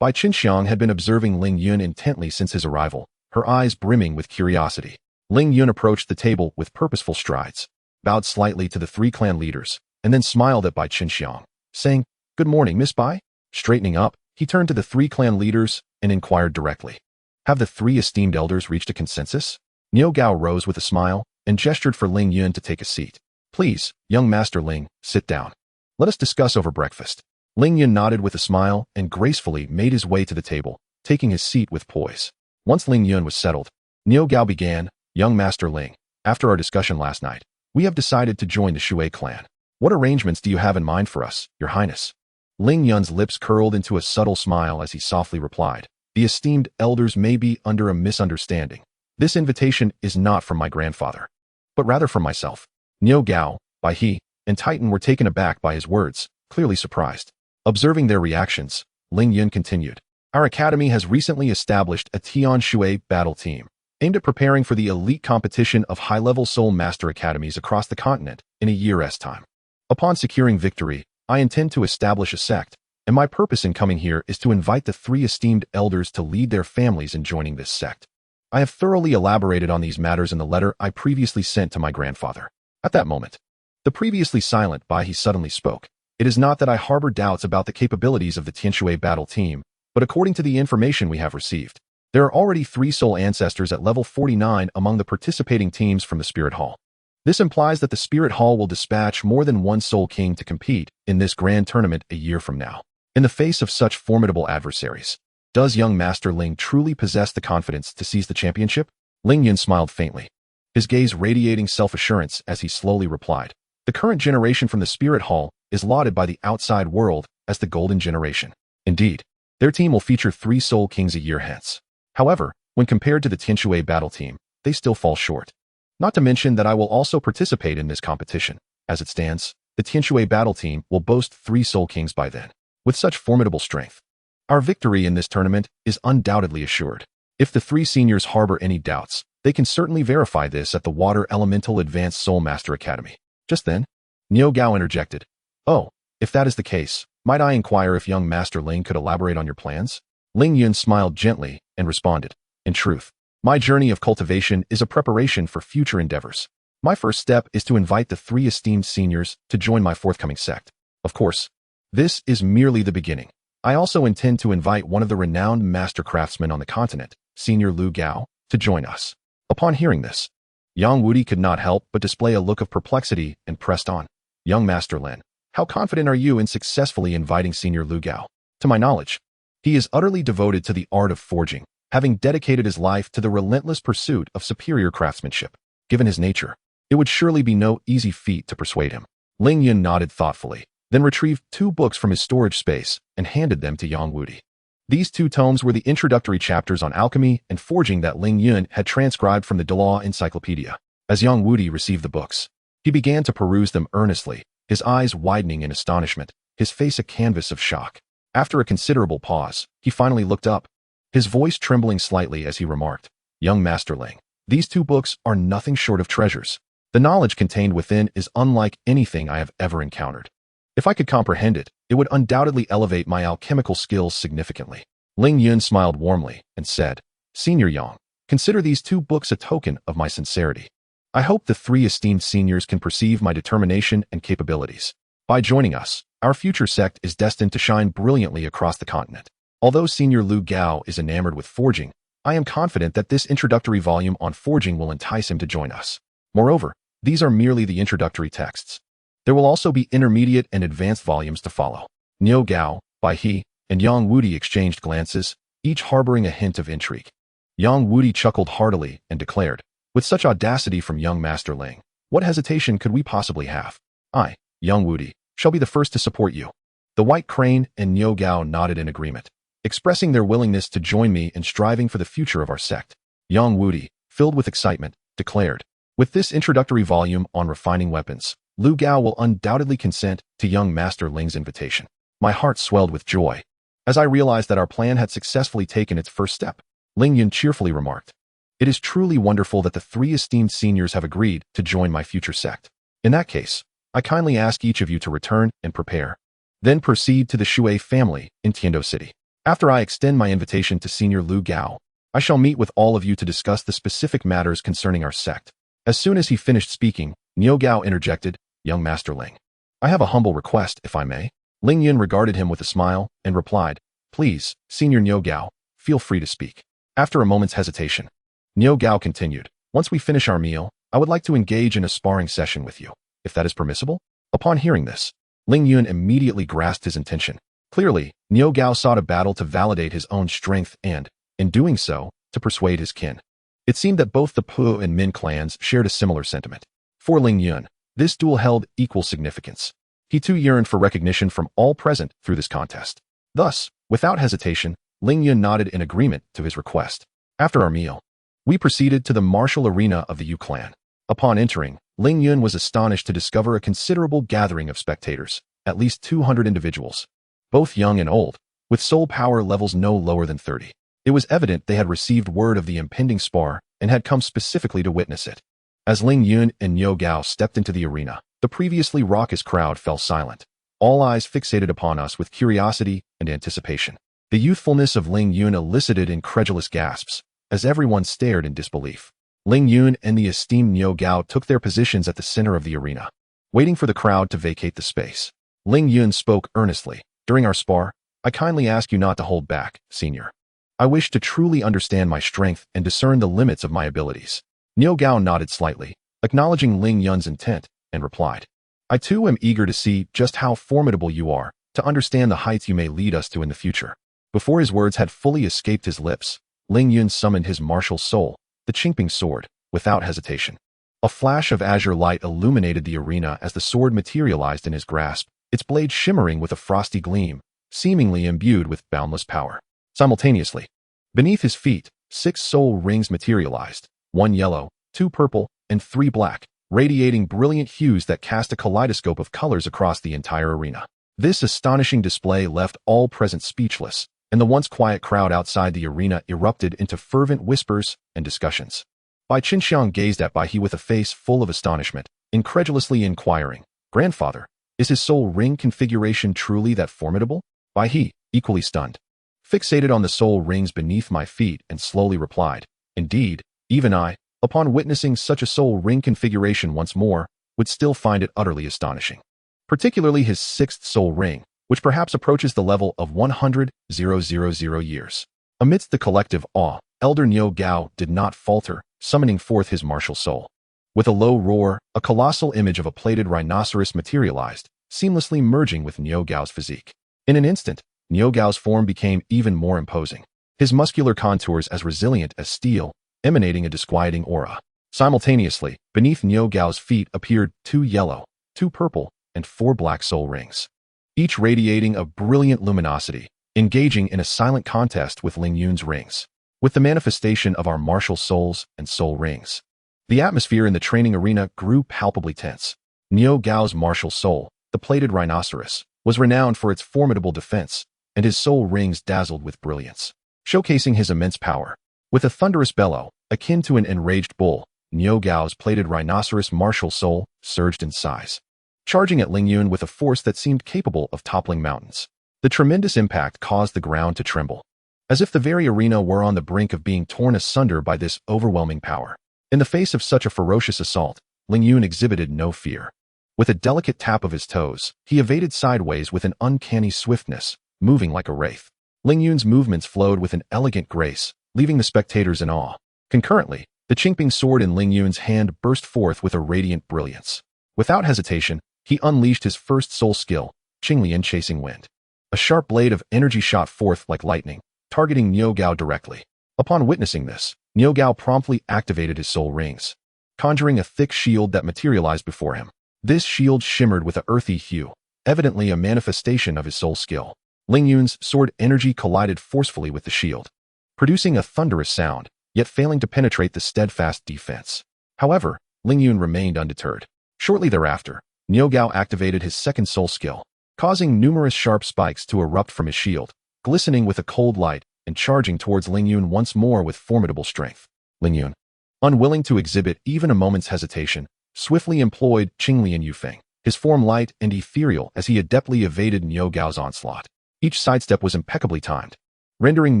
Bai Qinxiang had been observing Ling Yun intently since his arrival, her eyes brimming with curiosity. Ling Yun approached the table with purposeful strides, bowed slightly to the 3 clan leaders, and then smiled at Bai Qinxiang, saying, "Good morning, Miss Bai." Straightening up, he turned to the 3 clan leaders and inquired directly, "Have the 3 esteemed elders reached a consensus?" Niu Gao rose with a smile and gestured for Ling Yun to take a seat. "Please, young Master Ling, sit down. Let us discuss over breakfast." Ling Yun nodded with a smile and gracefully made his way to the table, taking his seat with poise. Once Ling Yun was settled, Niu Gao began, "Young Master Ling, after our discussion last night, we have decided to join the Shui clan. What arrangements do you have in mind for us, Your Highness?" Ling Yun's lips curled into a subtle smile as he softly replied, "The esteemed elders may be under a misunderstanding. This invitation is not from my grandfather, but rather from myself." Niu Gao, Bai He, and Titan were taken aback by his words, clearly surprised. Observing their reactions, Ling Yun continued, "Our academy has recently established a Tian Shui battle team, aimed at preparing for the elite competition of high-level Soul Master academies across the continent in a year's time. Upon securing victory, I intend to establish a sect, and my purpose in coming here is to invite the 3 esteemed elders to lead their families in joining this sect. I have thoroughly elaborated on these matters in the letter I previously sent to my grandfather." At that moment, the previously silent Bai He suddenly spoke. "It is not that I harbor doubts about the capabilities of the Tianshui battle team, but according to the information we have received, there are already 3 soul ancestors at level 49 among the participating teams from the Spirit Hall. This implies that the Spirit Hall will dispatch more than 1 Soul King to compete in this grand tournament a year from now. In the face of such formidable adversaries, does young Master Ling truly possess the confidence to seize the championship?" Ling Yun smiled faintly, his gaze radiating self-assurance as he slowly replied, "The current generation from the Spirit Hall is lauded by the outside world as the Golden Generation. Indeed, their team will feature 3 Soul Kings a year hence. However, When compared to the Tianshui battle team, they still fall short. Not to mention that I will also participate in this competition. As it stands, the Tianshui battle team will boast 3 Soul Kings by then. With such formidable strength, our victory in this tournament is undoubtedly assured. If the 3 seniors harbor any doubts, they can certainly verify this at the Water Elemental Advanced Soul Master Academy. Just then, Niu Gao interjected. Oh, if that is the case, might I inquire if young Master Ling could elaborate on your plans? Ling Yun smiled gently and responded. In truth, my journey of cultivation is a preparation for future endeavors. My first step is to invite the 3 esteemed seniors to join my forthcoming sect. Of course, this is merely the beginning. I also intend to invite one of the renowned master craftsmen on the continent, Senior Lu Gao, to join us. Upon hearing this, Yang Wudi could not help but display a look of perplexity and pressed on. Young Master Lin, how confident are you in successfully inviting Senior Lu Gao? To my knowledge, he is utterly devoted to the art of forging, having dedicated his life to the relentless pursuit of superior craftsmanship. Given his nature, it would surely be no easy feat to persuade him. Ling Yun nodded thoughtfully, then retrieved 2 books from his storage space and handed them to Yang Wudi. These 2 tomes were the introductory chapters on alchemy and forging that Ling Yun had transcribed from the Douluo Encyclopedia. As Yang Wudi received the books, he began to peruse them earnestly, his eyes widening in astonishment, his face a canvas of shock. After a considerable pause, he finally looked up, his voice trembling slightly as he remarked, Young Master Ling, these 2 books are nothing short of treasures. The knowledge contained within is unlike anything I have ever encountered. If I could comprehend it, it would undoubtedly elevate my alchemical skills significantly. Ling Yun smiled warmly and said, Senior Yang, consider these 2 books a token of my sincerity. I hope the 3 esteemed seniors can perceive my determination and capabilities. By joining us, our future sect is destined to shine brilliantly across the continent. Although Senior Lu Gao is enamored with forging, I am confident that this introductory volume on forging will entice him to join us. Moreover, these are merely the introductory texts. There will also be intermediate and advanced volumes to follow. Niu Gao, Bai He, and Yang Wudi exchanged glances, each harboring a hint of intrigue. Yang Wudi chuckled heartily and declared, with such audacity from young Master Ling, what hesitation could we possibly have? I, Yang Wudi, shall be the first to support you. The White Crane and Niu Gao nodded in agreement, expressing their willingness to join me in striving for the future of our sect. Yang Wudi, filled with excitement, declared, with this introductory volume on refining weapons, Lu Gao will undoubtedly consent to young Master Ling's invitation. My heart swelled with joy. As I realized that our plan had successfully taken its first step, Ling Yun cheerfully remarked, it is truly wonderful that the 3 esteemed seniors have agreed to join my future sect. In that case, I kindly ask each of you to return and prepare. Then proceed to the Shui family in Tiando City. After I extend my invitation to Senior Lu Gao, I shall meet with all of you to discuss the specific matters concerning our sect. As soon as he finished speaking, Niu Gao interjected, Young Master Ling, I have a humble request, if I may. Ling Yun regarded him with a smile and replied, please, Senior Niu Gao, feel free to speak. After a moment's hesitation, Niu Gao continued, once we finish our meal, I would like to engage in a sparring session with you, if that is permissible. Upon hearing this, Ling Yun immediately grasped his intention. Clearly, Niu Gao sought a battle to validate his own strength and, in doing so, to persuade his kin. It seemed that both the Pu and Min clans shared a similar sentiment. For Ling Yun, this duel held equal significance. He too yearned for recognition from all present through this contest. Thus, without hesitation, Ling Yun nodded in agreement to his request. After our meal, we proceeded to the martial arena of the Yu clan. Upon entering, Ling Yun was astonished to discover a considerable gathering of spectators, at least 200 individuals, both young and old, with soul power levels no lower than 30. It was evident they had received word of the impending spar and had come specifically to witness it. As Ling Yun and Niu Gao stepped into the arena, the previously raucous crowd fell silent, all eyes fixated upon us with curiosity and anticipation. The youthfulness of Ling Yun elicited incredulous gasps, as everyone stared in disbelief. Ling Yun and the esteemed Niu Gao took their positions at the center of the arena, waiting for the crowd to vacate the space. Ling Yun spoke earnestly, during our spar, I kindly ask you not to hold back, senior. I wish to truly understand my strength and discern the limits of my abilities. Niu Gao nodded slightly, acknowledging Ling Yun's intent, and replied, I too am eager to see just how formidable you are, to understand the heights you may lead us to in the future. Before his words had fully escaped his lips, Ling Yun summoned his martial soul, the Qingping Sword, without hesitation. A flash of azure light illuminated the arena as the sword materialized in his grasp, its blade shimmering with a frosty gleam, seemingly imbued with boundless power. Simultaneously, beneath his feet, 6 soul rings materialized, 1 yellow, 2 purple, and 3 black, radiating brilliant hues that cast a kaleidoscope of colors across the entire arena. This astonishing display left all present speechless, and the once quiet crowd outside the arena erupted into fervent whispers and discussions. Bai Qinxiang gazed at Bai He with a face full of astonishment, incredulously inquiring, "Grandfather, is his soul ring configuration truly that formidable?" Bai He, equally stunned, fixated on the soul rings beneath my feet and slowly replied, "Indeed, even I, upon witnessing such a soul ring configuration once more, would still find it utterly astonishing. Particularly his 6th soul ring, which perhaps approaches the level of 100,000 years." Amidst the collective awe, Elder Niu Gao did not falter, summoning forth his martial soul. With a low roar, a colossal image of a plated rhinoceros materialized, seamlessly merging with Niu Gao's physique. In an instant, Niu Gao's form became even more imposing, his muscular contours as resilient as steel, emanating a disquieting aura. Simultaneously, beneath Niu Gao's feet appeared 2 yellow, 2 purple, and 4 black soul rings, each radiating a brilliant luminosity, engaging in a silent contest with Ling Yun's rings. With the manifestation of our martial souls and soul rings, the atmosphere in the training arena grew palpably tense. Niu Gao's martial soul, the plated rhinoceros, was renowned for its formidable defense, and his soul rings dazzled with brilliance, showcasing his immense power. With a thunderous bellow, akin to an enraged bull, Niu Gao's plated rhinoceros martial soul surged in size, charging at Ling Yun with a force that seemed capable of toppling mountains. The tremendous impact caused the ground to tremble, as if the very arena were on the brink of being torn asunder by this overwhelming power. In the face of such a ferocious assault, Ling Yun exhibited no fear. With a delicate tap of his toes, he evaded sideways with an uncanny swiftness, moving like a wraith. Ling Yun's movements flowed with an elegant grace, leaving the spectators in awe. Concurrently, the Qingping sword in Ling Yun's hand burst forth with a radiant brilliance. Without hesitation, he unleashed his first soul skill, Qinglian Chasing Wind. A sharp blade of energy shot forth like lightning, targeting Niu Gao directly. Upon witnessing this, Niu Gao promptly activated his soul rings, conjuring a thick shield that materialized before him. This shield shimmered with an earthy hue, evidently a manifestation of his soul skill. Ling Yun's sword energy collided forcefully with the shield, producing a thunderous sound, yet failing to penetrate the steadfast defense. However, Ling Yun remained undeterred. Shortly thereafter, Niu Gao activated his second soul skill, causing numerous sharp spikes to erupt from his shield, glistening with a cold light and charging towards Ling Yun once more with formidable strength. Ling Yun, unwilling to exhibit even a moment's hesitation, swiftly employed Qinglian Yufeng, his form light and ethereal as he adeptly evaded Niu Gao's onslaught. Each sidestep was impeccably timed, rendering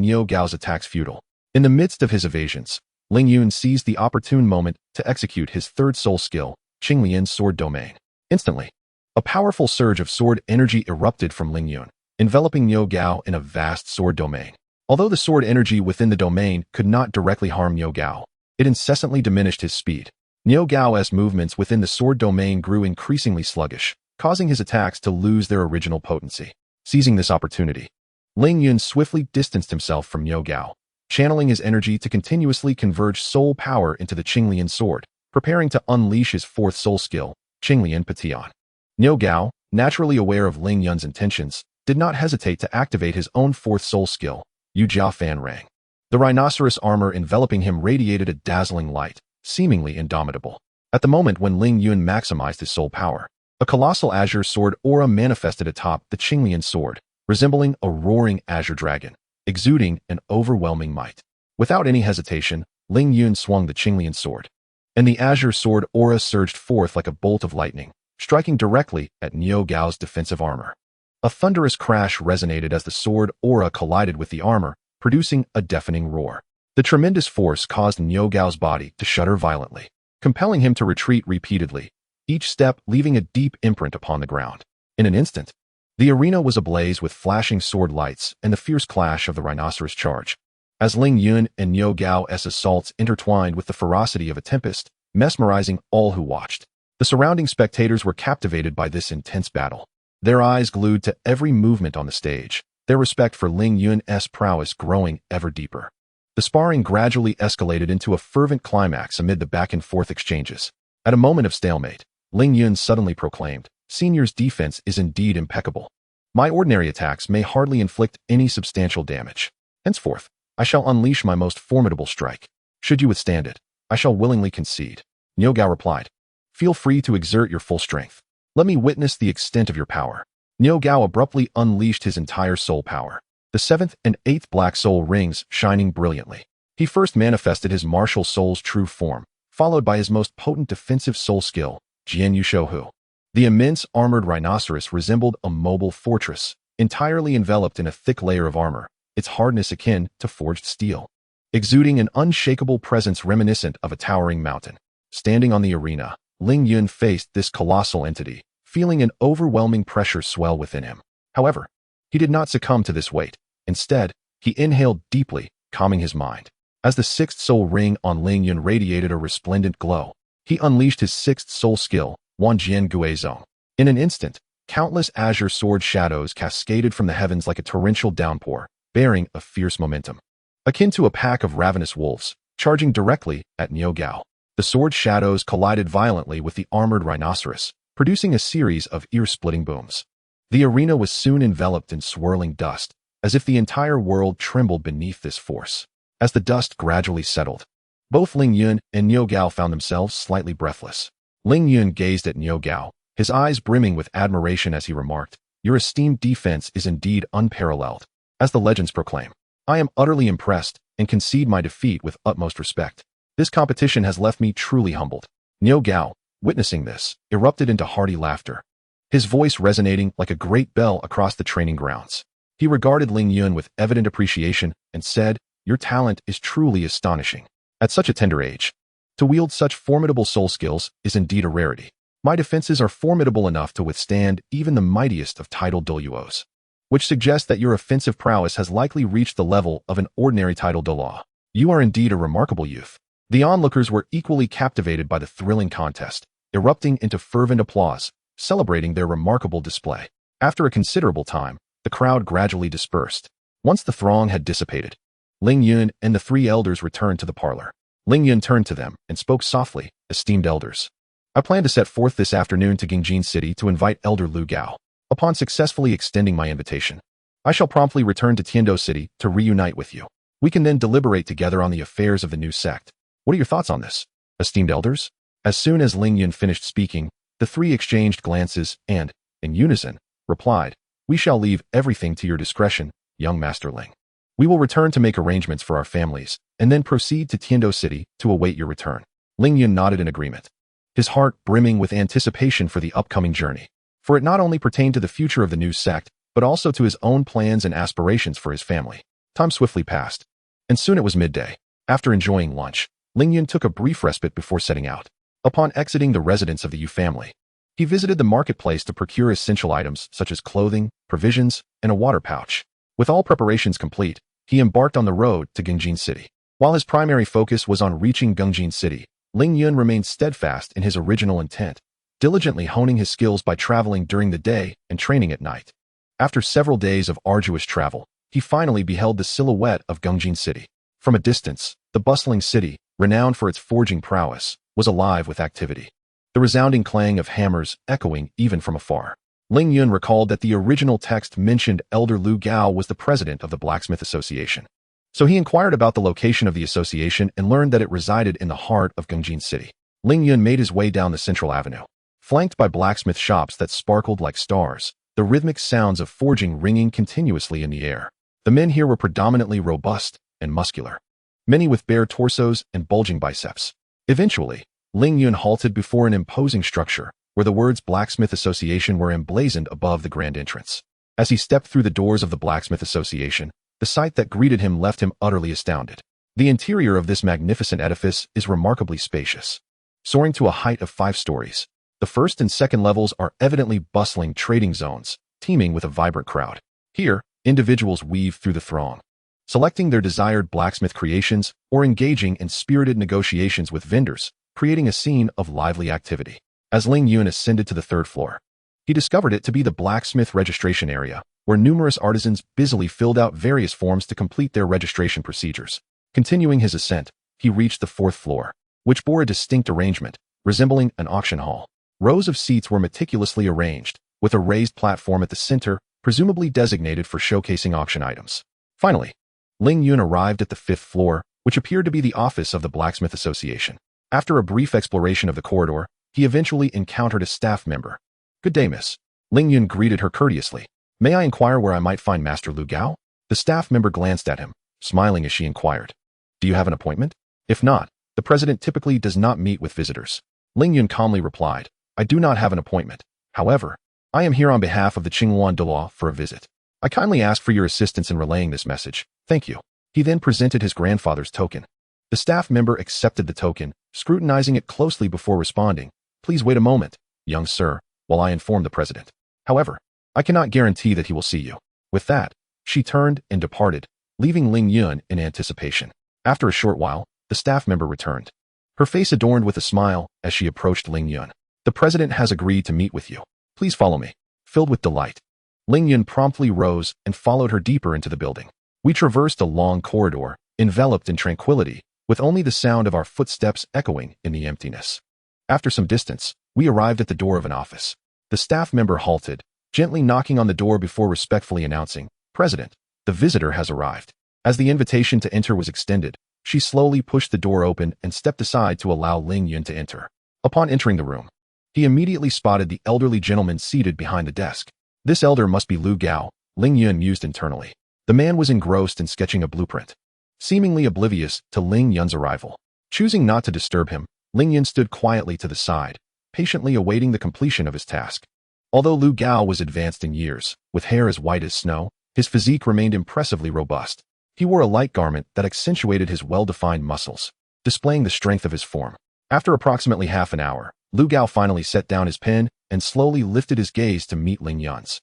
Niu Gao's attacks futile. In the midst of his evasions, Ling Yun seized the opportune moment to execute his third soul skill, Qinglian Sword Domain. Instantly, a powerful surge of sword energy erupted from Ling Yun, enveloping Niu Gao in a vast sword domain. Although the sword energy within the domain could not directly harm Niu Gao, it incessantly diminished his speed. Niu Gao's movements within the sword domain grew increasingly sluggish, causing his attacks to lose their original potency. Seizing this opportunity, Ling Yun swiftly distanced himself from Niu Gao, channeling his energy to continuously converge soul power into the Qinglian sword, preparing to unleash his fourth soul skill, Qinglian Pation. Niu Gao, naturally aware of Ling Yun's intentions, did not hesitate to activate his own fourth soul skill, Yujia Fan Rang. The rhinoceros armor enveloping him radiated a dazzling light, seemingly indomitable. At the moment when Ling Yun maximized his soul power, a colossal azure sword aura manifested atop the Qinglian sword, resembling a roaring azure dragon, exuding an overwhelming might. Without any hesitation, Ling Yun swung the Qinglian sword, and the azure sword aura surged forth like a bolt of lightning, striking directly at Niu Gao's defensive armor. A thunderous crash resonated as the sword aura collided with the armor, producing a deafening roar. The tremendous force caused Niu Gao's body to shudder violently, compelling him to retreat repeatedly, each step leaving a deep imprint upon the ground. In an instant, the arena was ablaze with flashing sword lights and the fierce clash of the rhinoceros charge. As Ling Yun and Niu Gao's assaults intertwined with the ferocity of a tempest, mesmerizing all who watched. The surrounding spectators were captivated by this intense battle, their eyes glued to every movement on the stage, their respect for Ling Yun's prowess growing ever deeper. The sparring gradually escalated into a fervent climax amid the back-and-forth exchanges. At a moment of stalemate, Ling Yun suddenly proclaimed, "Senior's defense is indeed impeccable. My ordinary attacks may hardly inflict any substantial damage. Henceforth, I shall unleash my most formidable strike. Should you withstand it, I shall willingly concede. Niu Gao replied. Feel free to exert your full strength. Let me witness the extent of your power. Niu Gao abruptly unleashed his entire soul power, the 7th and 8th black soul rings shining brilliantly. He first manifested his martial soul's true form, followed by his most potent defensive soul skill, Jian Yu Shouhu. The immense armored rhinoceros resembled a mobile fortress, entirely enveloped in a thick layer of armor, its hardness akin to forged steel, exuding an unshakable presence reminiscent of a towering mountain. Standing on the arena, Ling Yun faced this colossal entity, feeling an overwhelming pressure swell within him. However, he did not succumb to this weight. Instead, he inhaled deeply, calming his mind. As the 6th soul ring on Ling Yun radiated a resplendent glow, he unleashed his 6th soul skill, Wanjian Guizong. In an instant, countless azure sword shadows cascaded from the heavens like a torrential downpour, bearing a fierce momentum. Akin to a pack of ravenous wolves, charging directly at Niu Gao. The sword shadows collided violently with the armored rhinoceros, producing a series of ear-splitting booms. The arena was soon enveloped in swirling dust, as if the entire world trembled beneath this force. As the dust gradually settled, both Ling Yun and Niu Gao found themselves slightly breathless. Ling Yun gazed at Niu Gao, his eyes brimming with admiration as he remarked, Your esteemed defense is indeed unparalleled. As the legends proclaim, I am utterly impressed and concede my defeat with utmost respect. This competition has left me truly humbled. Niu Gao, witnessing this, erupted into hearty laughter, his voice resonating like a great bell across the training grounds. He regarded Ling Yun with evident appreciation and said, Your talent is truly astonishing. At such a tender age, to wield such formidable soul skills is indeed a rarity. My defenses are formidable enough to withstand even the mightiest of titled Douluos, which suggests that your offensive prowess has likely reached the level of an ordinary titled Douluo. You are indeed a remarkable youth. The onlookers were equally captivated by the thrilling contest, erupting into fervent applause, celebrating their remarkable display. After a considerable time, the crowd gradually dispersed. Once the throng had dissipated, Ling Yun and the 3 elders returned to the parlor. Ling Yun turned to them and spoke softly, Esteemed elders, I plan to set forth this afternoon to Qingping City to invite Elder Lu Gao. Upon successfully extending my invitation, I shall promptly return to Tiando City to reunite with you. We can then deliberate together on the affairs of the new sect. What are your thoughts on this, esteemed elders? As soon as Ling Yun finished speaking, the 3 exchanged glances and, in unison, replied, We shall leave everything to your discretion, young Master Ling. We will return to make arrangements for our families, and then proceed to Tiando City to await your return. Ling Yun nodded in agreement, his heart brimming with anticipation for the upcoming journey, for it not only pertained to the future of the new sect, but also to his own plans and aspirations for his family. Time swiftly passed, and soon it was midday. After enjoying lunch, Ling Yun took a brief respite before setting out. Upon exiting the residence of the Yu family, he visited the marketplace to procure essential items such as clothing, provisions, and a water pouch. With all preparations complete, he embarked on the road to Qingping City. While his primary focus was on reaching Qingping City, Ling Yun remained steadfast in his original intent, diligently honing his skills by traveling during the day and training at night. After several days of arduous travel, he finally beheld the silhouette of Qingping City. From a distance, the bustling city, renowned for its forging prowess, was alive with activity, the resounding clang of hammers echoing even from afar. Ling Yun recalled that the original text mentioned Elder Lu Gao was the president of the Blacksmith Association. So he inquired about the location of the association and learned that it resided in the heart of Qingping City. Ling Yun made his way down the central avenue, flanked by blacksmith shops that sparkled like stars, the rhythmic sounds of forging ringing continuously in the air. The men here were predominantly robust and muscular, many with bare torsos and bulging biceps. Eventually, Ling Yun halted before an imposing structure, where the words Blacksmith Association were emblazoned above the grand entrance. As he stepped through the doors of the Blacksmith Association, the sight that greeted him left him utterly astounded. The interior of this magnificent edifice is remarkably spacious, soaring to a height of 5 stories. The first and second levels are evidently bustling trading zones, teeming with a vibrant crowd. Here, individuals weave through the throng, selecting their desired blacksmith creations or engaging in spirited negotiations with vendors, creating a scene of lively activity. As Ling Yun ascended to the 3rd floor, he discovered it to be the blacksmith registration area, where numerous artisans busily filled out various forms to complete their registration procedures. Continuing his ascent, he reached the 4th floor, which bore a distinct arrangement, resembling an auction hall. Rows of seats were meticulously arranged, with a raised platform at the center, presumably designated for showcasing auction items. Finally, Ling Yun arrived at the 5th floor, which appeared to be the office of the Blacksmith Association. After a brief exploration of the corridor, he eventually encountered a staff member. "Good day, miss." Ling Yun greeted her courteously. "May I inquire where I might find Master Lu Gao?" The staff member glanced at him, smiling as she inquired. "Do you have an appointment? If not, the president typically does not meet with visitors." Ling Yun calmly replied, "I do not have an appointment. However, I am here on behalf of the Qingwan Douluo for a visit. I kindly ask for your assistance in relaying this message. Thank you." He then presented his grandfather's token. The staff member accepted the token, scrutinizing it closely before responding. "Please wait a moment, young sir, while I inform the president. However, I cannot guarantee that he will see you." With that, she turned and departed, leaving Ling Yun in anticipation. After a short while, the staff member returned, her face adorned with a smile as she approached Ling Yun. "The president has agreed to meet with you. Please follow me." Filled with delight, Ling Yun promptly rose and followed her deeper into the building. We traversed a long corridor, enveloped in tranquility, with only the sound of our footsteps echoing in the emptiness. After some distance, we arrived at the door of an office. The staff member halted, gently knocking on the door before respectfully announcing, "President, the visitor has arrived." As the invitation to enter was extended, she slowly pushed the door open and stepped aside to allow Ling Yun to enter. Upon entering the room, he immediately spotted the elderly gentleman seated behind the desk. This elder must be Lu Gao, Ling Yun mused internally. The man was engrossed in sketching a blueprint, seemingly oblivious to Ling Yun's arrival. Choosing not to disturb him, Ling Yun stood quietly to the side, patiently awaiting the completion of his task. Although Lu Gao was advanced in years, with hair as white as snow, his physique remained impressively robust. He wore a light garment that accentuated his well-defined muscles, displaying the strength of his form. After approximately half an hour, Lu Gao finally set down his pen and slowly lifted his gaze to meet Ling Yun's.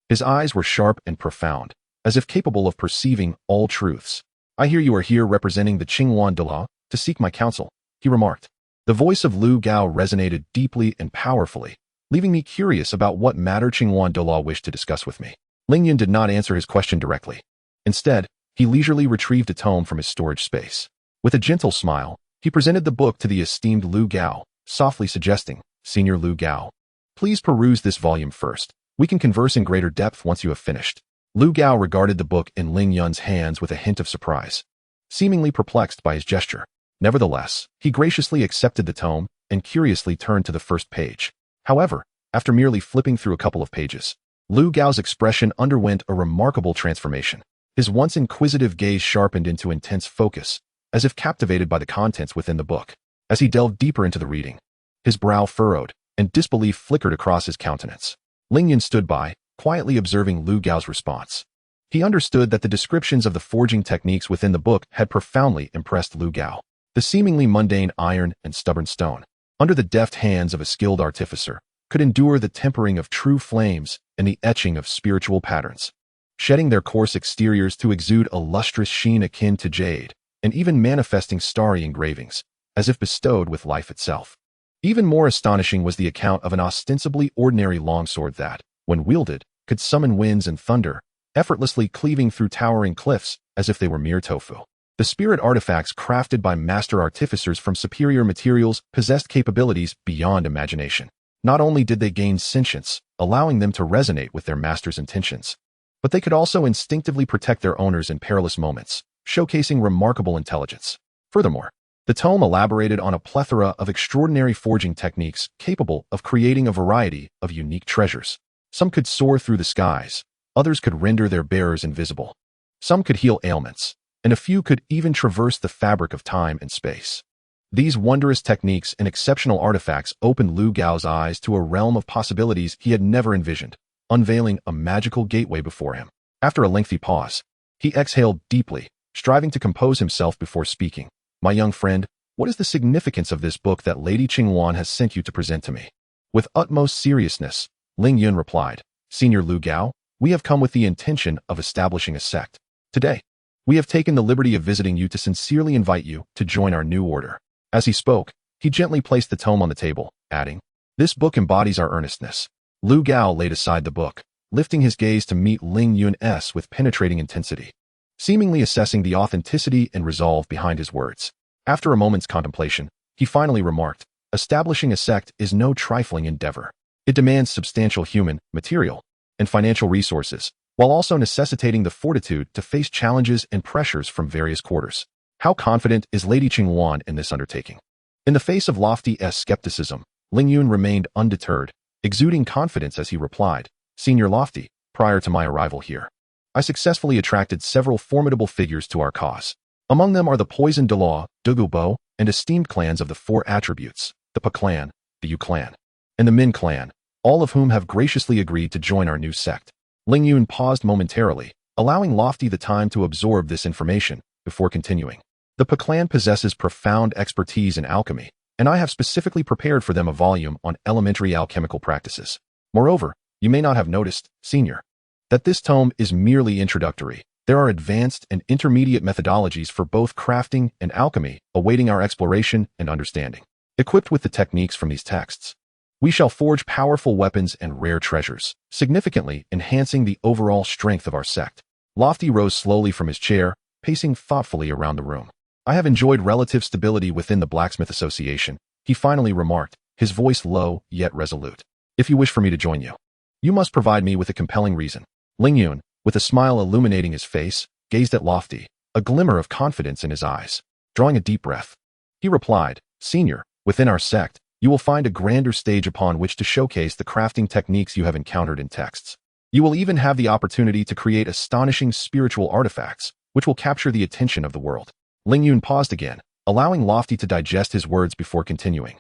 His eyes were sharp and profound, as if capable of perceiving all truths. "I hear you are here representing the Qingwan Douluo to seek my counsel," he remarked. The voice of Lu Gao resonated deeply and powerfully, leaving me curious about what matter Qingwan Douluo wished to discuss with me. Ling Yun did not answer his question directly. Instead, he leisurely retrieved a tome from his storage space. With a gentle smile, he presented the book to the esteemed Lu Gao, softly suggesting, "Senior Lu Gao, please peruse this volume first. We can converse in greater depth once you have finished." Lu Gao regarded the book in Ling Yun's hands with a hint of surprise, seemingly perplexed by his gesture. Nevertheless, he graciously accepted the tome and curiously turned to the first page. However, after merely flipping through a couple of pages, Lu Gao's expression underwent a remarkable transformation. His once inquisitive gaze sharpened into intense focus, as if captivated by the contents within the book. As he delved deeper into the reading, his brow furrowed, and disbelief flickered across his countenance. Ling Yun stood by, quietly observing Lu Gao's response. He understood that the descriptions of the forging techniques within the book had profoundly impressed Lu Gao. The seemingly mundane iron and stubborn stone, under the deft hands of a skilled artificer, could endure the tempering of true flames and the etching of spiritual patterns, shedding their coarse exteriors to exude a lustrous sheen akin to jade, and even manifesting starry engravings, as if bestowed with life itself. Even more astonishing was the account of an ostensibly ordinary longsword that, when wielded, could summon winds and thunder, effortlessly cleaving through towering cliffs as if they were mere tofu. The spirit artifacts crafted by master artificers from superior materials possessed capabilities beyond imagination. Not only did they gain sentience, allowing them to resonate with their master's intentions, but they could also instinctively protect their owners in perilous moments, showcasing remarkable intelligence. Furthermore, the tome elaborated on a plethora of extraordinary forging techniques capable of creating a variety of unique treasures. Some could soar through the skies, others could render their bearers invisible. Some could heal ailments, and a few could even traverse the fabric of time and space. These wondrous techniques and exceptional artifacts opened Lu Gao's eyes to a realm of possibilities he had never envisioned, unveiling a magical gateway before him. After a lengthy pause, he exhaled deeply, striving to compose himself before speaking. "My young friend, what is the significance of this book that Lady Qingwan has sent you to present to me?" With utmost seriousness, Ling Yun replied, "Senior Lu Gao, we have come with the intention of establishing a sect. Today, we have taken the liberty of visiting you to sincerely invite you to join our new order." As he spoke, he gently placed the tome on the table, adding, "This book embodies our earnestness." Lu Gao laid aside the book, lifting his gaze to meet Ling Yun's with penetrating intensity, seemingly assessing the authenticity and resolve behind his words. After a moment's contemplation, he finally remarked, "Establishing a sect is no trifling endeavor. It demands substantial human, material, and financial resources, while also necessitating the fortitude to face challenges and pressures from various quarters. How confident is Lady Qingwan in this undertaking? In the face of lofty skepticism, Ling Yun remained undeterred, exuding confidence as he replied, Senior Lofty, prior to my arrival here, I successfully attracted several formidable figures to our cause. Among them are the Poison Douluo, Douluo, and esteemed clans of the Four Attributes, the Pa clan, the Yu clan, and the Min clan, all of whom have graciously agreed to join our new sect. Ling Yun paused momentarily, allowing Lofty the time to absorb this information before continuing. The Pa clan possesses profound expertise in alchemy, and I have specifically prepared for them a volume on elementary alchemical practices. Moreover, you may not have noticed, Senior, that this tome is merely introductory. There are advanced and intermediate methodologies for both crafting and alchemy awaiting our exploration and understanding. Equipped with the techniques from these texts, we shall forge powerful weapons and rare treasures, significantly enhancing the overall strength of our sect. Lofty rose slowly from his chair, pacing thoughtfully around the room. I have enjoyed relative stability within the Blacksmith Association, he finally remarked, his voice low yet resolute. If you wish for me to join you, you must provide me with a compelling reason. Ling Yun, with a smile illuminating his face, gazed at Lofty, a glimmer of confidence in his eyes. Drawing a deep breath, he replied, Senior, within our sect, you will find a grander stage upon which to showcase the crafting techniques you have encountered in texts. You will even have the opportunity to create astonishing spiritual artifacts, which will capture the attention of the world. Ling Yun paused again, allowing Lofty to digest his words before continuing.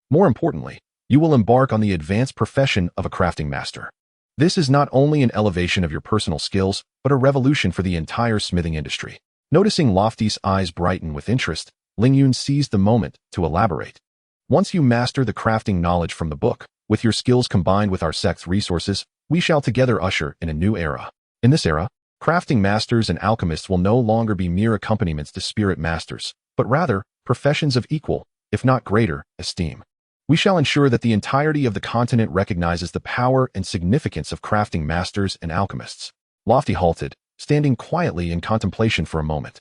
More importantly, you will embark on the advanced profession of a crafting master. This is not only an elevation of your personal skills, but a revolution for the entire smithing industry. Noticing Lofty's eyes brighten with interest, Ling Yun seized the moment to elaborate. Once you master the crafting knowledge from the book, with your skills combined with our sect's resources, we shall together usher in a new era. In this era, crafting masters and alchemists will no longer be mere accompaniments to spirit masters, but rather professions of equal, if not greater, esteem. We shall ensure that the entirety of the continent recognizes the power and significance of crafting masters and alchemists. Lofty halted, standing quietly in contemplation for a moment.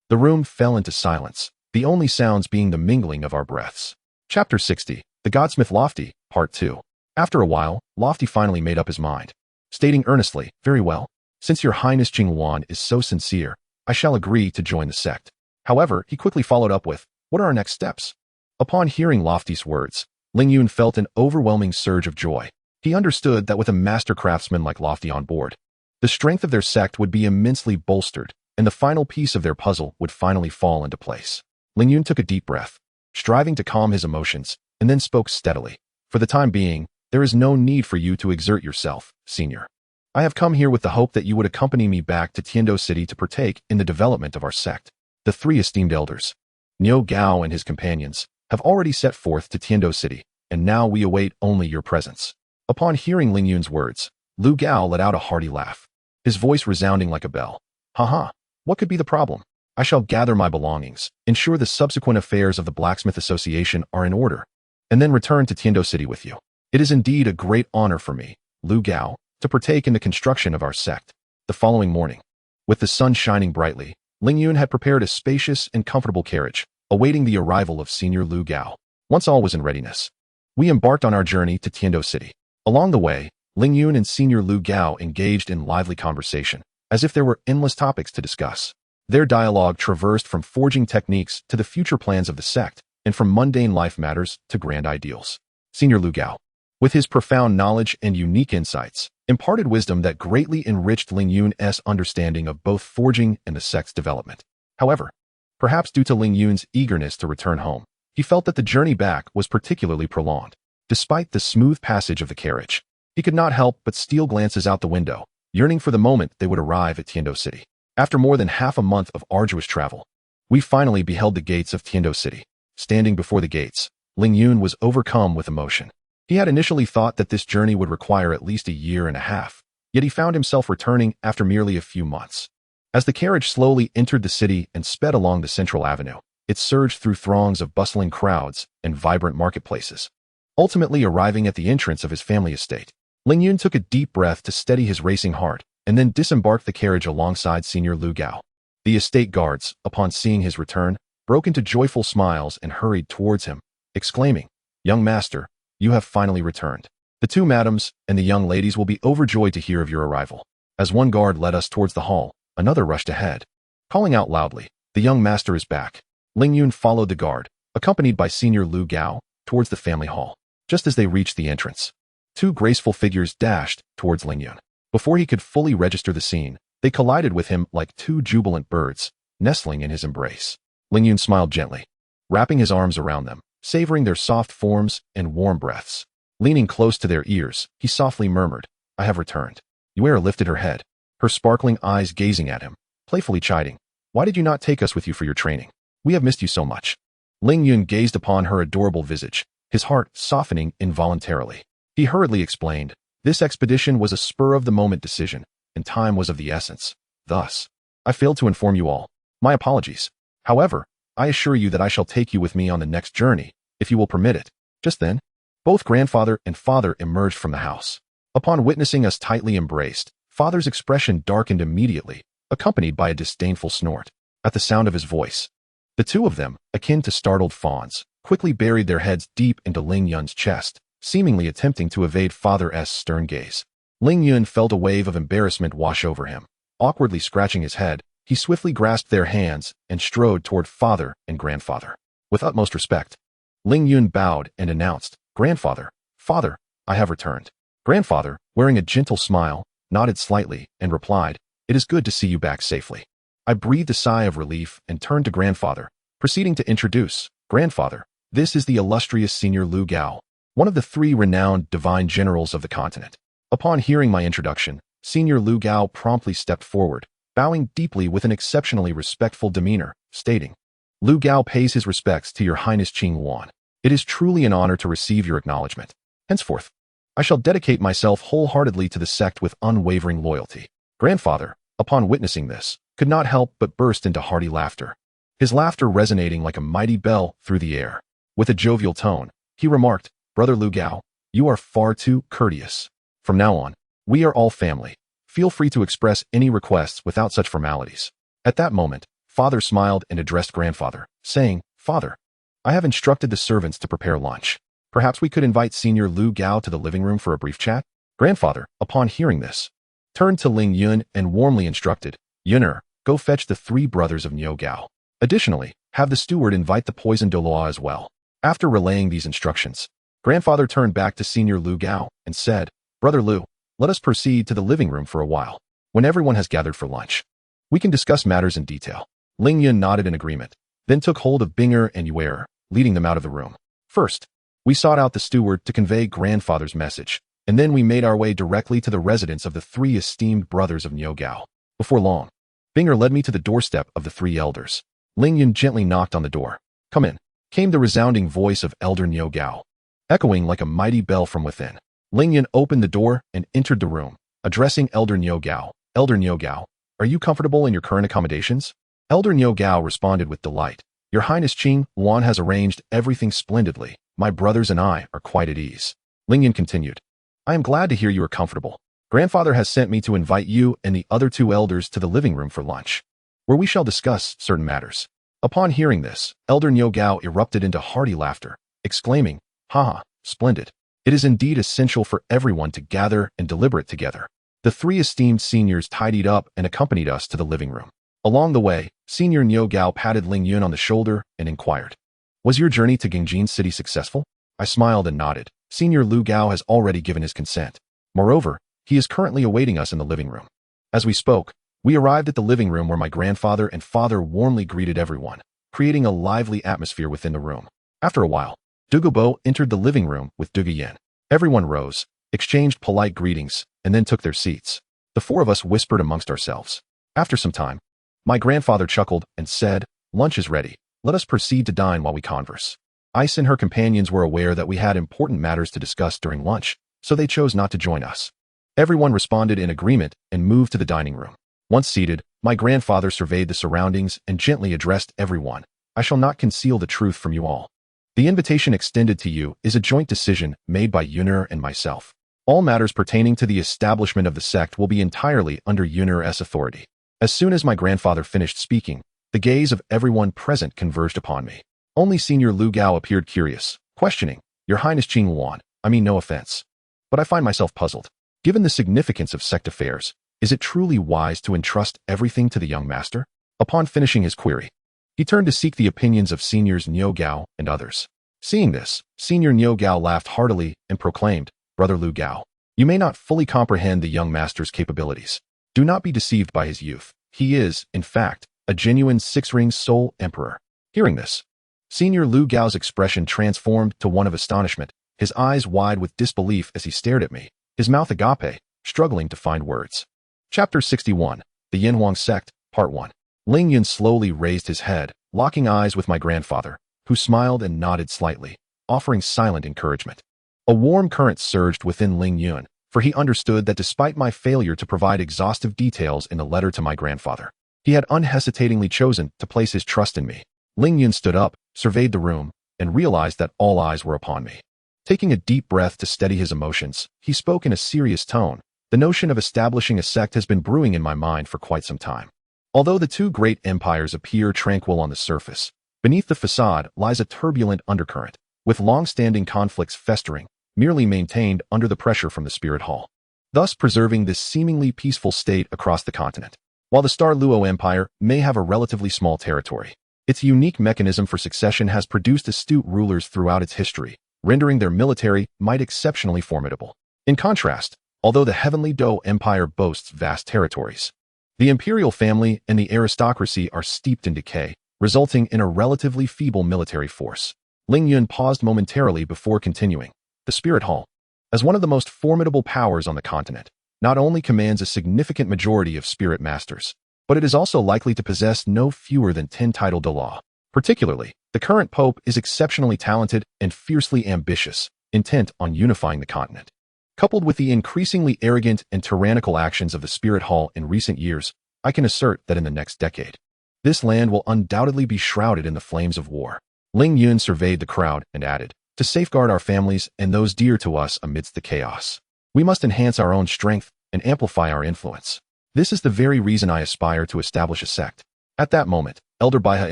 The room fell into silence, the only sounds being the mingling of our breaths. Chapter 60, The Godsmith Lofty, Part 2. After a while, Lofty finally made up his mind, stating earnestly, Very well. Since your Highness Qingwan is so sincere, I shall agree to join the sect. However, he quickly followed up with, What are our next steps? Upon hearing Lofty's words, Ling Yun felt an overwhelming surge of joy. He understood that with a master craftsman like Lofty on board, the strength of their sect would be immensely bolstered, and the final piece of their puzzle would finally fall into place. Ling Yun took a deep breath, striving to calm his emotions, and then spoke steadily. For the time being, there is no need for you to exert yourself, Senior. I have come here with the hope that you would accompany me back to Tiando City to partake in the development of our sect. The three esteemed elders, Niu Gao and his companions, have already set forth to Tiando City, and now we await only your presence. Upon hearing Ling Yun's words, Lu Gao let out a hearty laugh, his voice resounding like a bell. Haha, what could be the problem? I shall gather my belongings, ensure the subsequent affairs of the Blacksmith Association are in order, and then return to Tiando City with you. It is indeed a great honor for me, Lu Gao, to partake in the construction of our sect. The following morning, with the sun shining brightly, Ling Yun had prepared a spacious and comfortable carriage, awaiting the arrival of Senior Lu Gao. Once all was in readiness, we embarked on our journey to Tiando City. Along the way, Ling Yun and Senior Lu Gao engaged in lively conversation, as if there were endless topics to discuss. Their dialogue traversed from forging techniques to the future plans of the sect, and from mundane life matters to grand ideals. Senior Lu Gao, with his profound knowledge and unique insights, imparted wisdom that greatly enriched Ling Yun's understanding of both forging and the sect's development. However, perhaps due to Ling Yun's eagerness to return home, he felt that the journey back was particularly prolonged. Despite the smooth passage of the carriage, he could not help but steal glances out the window, yearning for the moment they would arrive at Tiando City. After more than half a month of arduous travel, we finally beheld the gates of Tiando City. Standing before the gates, Ling Yun was overcome with emotion. He had initially thought that this journey would require at least a year and a half, yet he found himself returning after merely a few months. As the carriage slowly entered the city and sped along the central avenue, it surged through throngs of bustling crowds and vibrant marketplaces. Ultimately arriving at the entrance of his family estate, Ling Yun took a deep breath to steady his racing heart, and then disembarked the carriage alongside Senior Lu Gao. The estate guards, upon seeing his return, broke into joyful smiles and hurried towards him, exclaiming, "Young master, you have finally returned. The two madams and the young ladies will be overjoyed to hear of your arrival." As one guard led us towards the hall, another rushed ahead, calling out loudly, "The young master is back." Ling Yun followed the guard, accompanied by Senior Lu Gao, towards the family hall. Just as they reached the entrance, two graceful figures dashed towards Ling Yun. Before he could fully register the scene, they collided with him like two jubilant birds, nestling in his embrace. Ling Yun smiled gently, wrapping his arms around them, savoring their soft forms and warm breaths. Leaning close to their ears, he softly murmured, "I have returned." Yuera lifted her head, her sparkling eyes gazing at him, playfully chiding, "Why did you not take us with you for your training? We have missed you so much." Ling Yun gazed upon her adorable visage, his heart softening involuntarily. He hurriedly explained, "This expedition was a spur-of-the-moment decision, and time was of the essence. Thus, I failed to inform you all. My apologies. However, I assure you that I shall take you with me on the next journey, if you will permit it." Just then, both grandfather and father emerged from the house. Upon witnessing us tightly embraced, father's expression darkened immediately, accompanied by a disdainful snort. At the sound of his voice, the two of them, akin to startled fawns, quickly buried their heads deep into Ling Yun's chest, seemingly attempting to evade father's stern gaze. Ling Yun felt a wave of embarrassment wash over him. Awkwardly scratching his head, he swiftly grasped their hands and strode toward father and grandfather. With utmost respect, Ling Yun bowed and announced, "Grandfather, father, I have returned." Grandfather, wearing a gentle smile, nodded slightly and replied, "It is good to see you back safely." I breathed a sigh of relief and turned to grandfather, proceeding to introduce, "Grandfather, this is the illustrious Senior Lu Gao, one of the three renowned divine generals of the continent." Upon hearing my introduction, Senior Lu Gao promptly stepped forward, bowing deeply with an exceptionally respectful demeanor, stating, "Lu Gao pays his respects to your Highness Qing Yuan. It is truly an honor to receive your acknowledgement. Henceforth, I shall dedicate myself wholeheartedly to the sect with unwavering loyalty." Grandfather, upon witnessing this, could not help but burst into hearty laughter, his laughter resonating like a mighty bell through the air. With a jovial tone, he remarked, "Brother Lu Gao, you are far too courteous. From now on, we are all family. Feel free to express any requests without such formalities." At that moment, father smiled and addressed grandfather, saying, "Father, I have instructed the servants to prepare lunch. Perhaps we could invite Senior Lu Gao to the living room for a brief chat?" Grandfather, upon hearing this, turned to Ling Yun and warmly instructed, "Yun'er, go fetch the three brothers of Niu Gao. Additionally, have the steward invite the poisoned Douluo as well." After relaying these instructions, grandfather turned back to Senior Lu Gao and said, "Brother Lu, let us proceed to the living room for a while. When everyone has gathered for lunch, we can discuss matters in detail." Ling Yun nodded in agreement, then took hold of Binger and Yuer, leading them out of the room. First, we sought out the steward to convey grandfather's message, and then we made our way directly to the residence of the three esteemed brothers of Niu Gao. Before long, Binger led me to the doorstep of the three elders. Ling Yun gently knocked on the door. "Come in," came the resounding voice of Elder Niu Gao, echoing like a mighty bell from within. Ling Yun opened the door and entered the room, addressing Elder Niu Gao. "Elder Niu Gao, are you comfortable in your current accommodations?" Elder Niu Gao responded with delight, "Your Highness Qing Yuan has arranged everything splendidly. My brothers and I are quite at ease." Ling Yun continued, "I am glad to hear you are comfortable. Grandfather has sent me to invite you and the other two elders to the living room for lunch, where we shall discuss certain matters." Upon hearing this, Elder Niu Gao erupted into hearty laughter, exclaiming, "Haha, splendid. It is indeed essential for everyone to gather and deliberate together." The three esteemed seniors tidied up and accompanied us to the living room. Along the way, Senior Niu Gao patted Ling Yun on the shoulder and inquired, "Was your journey to Gingjin City successful?" I smiled and nodded. Senior Lu Gao has already given his consent. Moreover, he is currently awaiting us in the living room. As we spoke, we arrived at the living room where my grandfather and father warmly greeted everyone, creating a lively atmosphere within the room. After a while, Dugubo entered the living room with Duguyen. Everyone rose, exchanged polite greetings, and then took their seats. The four of us whispered amongst ourselves. After some time, my grandfather chuckled and said, "Lunch is ready. Let us proceed to dine while we converse." Ice and her companions were aware that we had important matters to discuss during lunch, so they chose not to join us. Everyone responded in agreement and moved to the dining room. Once seated, my grandfather surveyed the surroundings and gently addressed everyone. "I shall not conceal the truth from you all. The invitation extended to you is a joint decision made by Yun'er and myself. All matters pertaining to the establishment of the sect will be entirely under Yun'er's authority." As soon as my grandfather finished speaking, the gaze of everyone present converged upon me. Only Senior Lu Gao appeared curious, questioning, "Your Highness Qing Yuan, I mean no offense, but I find myself puzzled. Given the significance of sect affairs, Is it truly wise to entrust everything to the young master? Upon finishing his query, he turned to seek the opinions of seniors Niu Gao and others. Seeing this, Senior Niu Gao laughed heartily and proclaimed, "Brother Lu Gao, you may not fully comprehend the young master's capabilities. Do not be deceived by his youth. He is, in fact, a genuine six-ring soul emperor." Hearing this, Senior Lu Gao's expression transformed to one of astonishment, his eyes wide with disbelief as he stared at me, his mouth agape, struggling to find words. Chapter 61, The Yinhuang Sect, Part 1. Ling Yun slowly raised his head, locking eyes with my grandfather, who smiled and nodded slightly, offering silent encouragement. A warm current surged within Ling Yun, for he understood that despite my failure to provide exhaustive details in the letter to my grandfather, he had unhesitatingly chosen to place his trust in me. Ling Yun stood up, surveyed the room, and realized that all eyes were upon me. Taking a deep breath to steady his emotions, he spoke in a serious tone. The notion of establishing a sect has been brewing in my mind for quite some time. Although the two great empires appear tranquil on the surface, beneath the facade lies a turbulent undercurrent, with long-standing conflicts festering, merely maintained under the pressure from the Spirit Hall, thus preserving this seemingly peaceful state across the continent. While the Star Luo Empire may have a relatively small territory, its unique mechanism for succession has produced astute rulers throughout its history, rendering their military might exceptionally formidable. In contrast, although the Heavenly Dou Empire boasts vast territories, the imperial family and the aristocracy are steeped in decay, resulting in a relatively feeble military force. Ling Yun paused momentarily before continuing. The Spirit Hall, as one of the most formidable powers on the continent, not only commands a significant majority of spirit masters, but it is also likely to possess no fewer than 10 titled Douluo. Particularly, the current pope is exceptionally talented and fiercely ambitious, intent on unifying the continent. Coupled with the increasingly arrogant and tyrannical actions of the Spirit Hall in recent years, I can assert that in the next decade, this land will undoubtedly be shrouded in the flames of war. Ling Yun surveyed the crowd and added, "To safeguard our families and those dear to us amidst the chaos, we must enhance our own strength and amplify our influence. This is the very reason I aspire to establish a sect." At that moment, Elder Baiha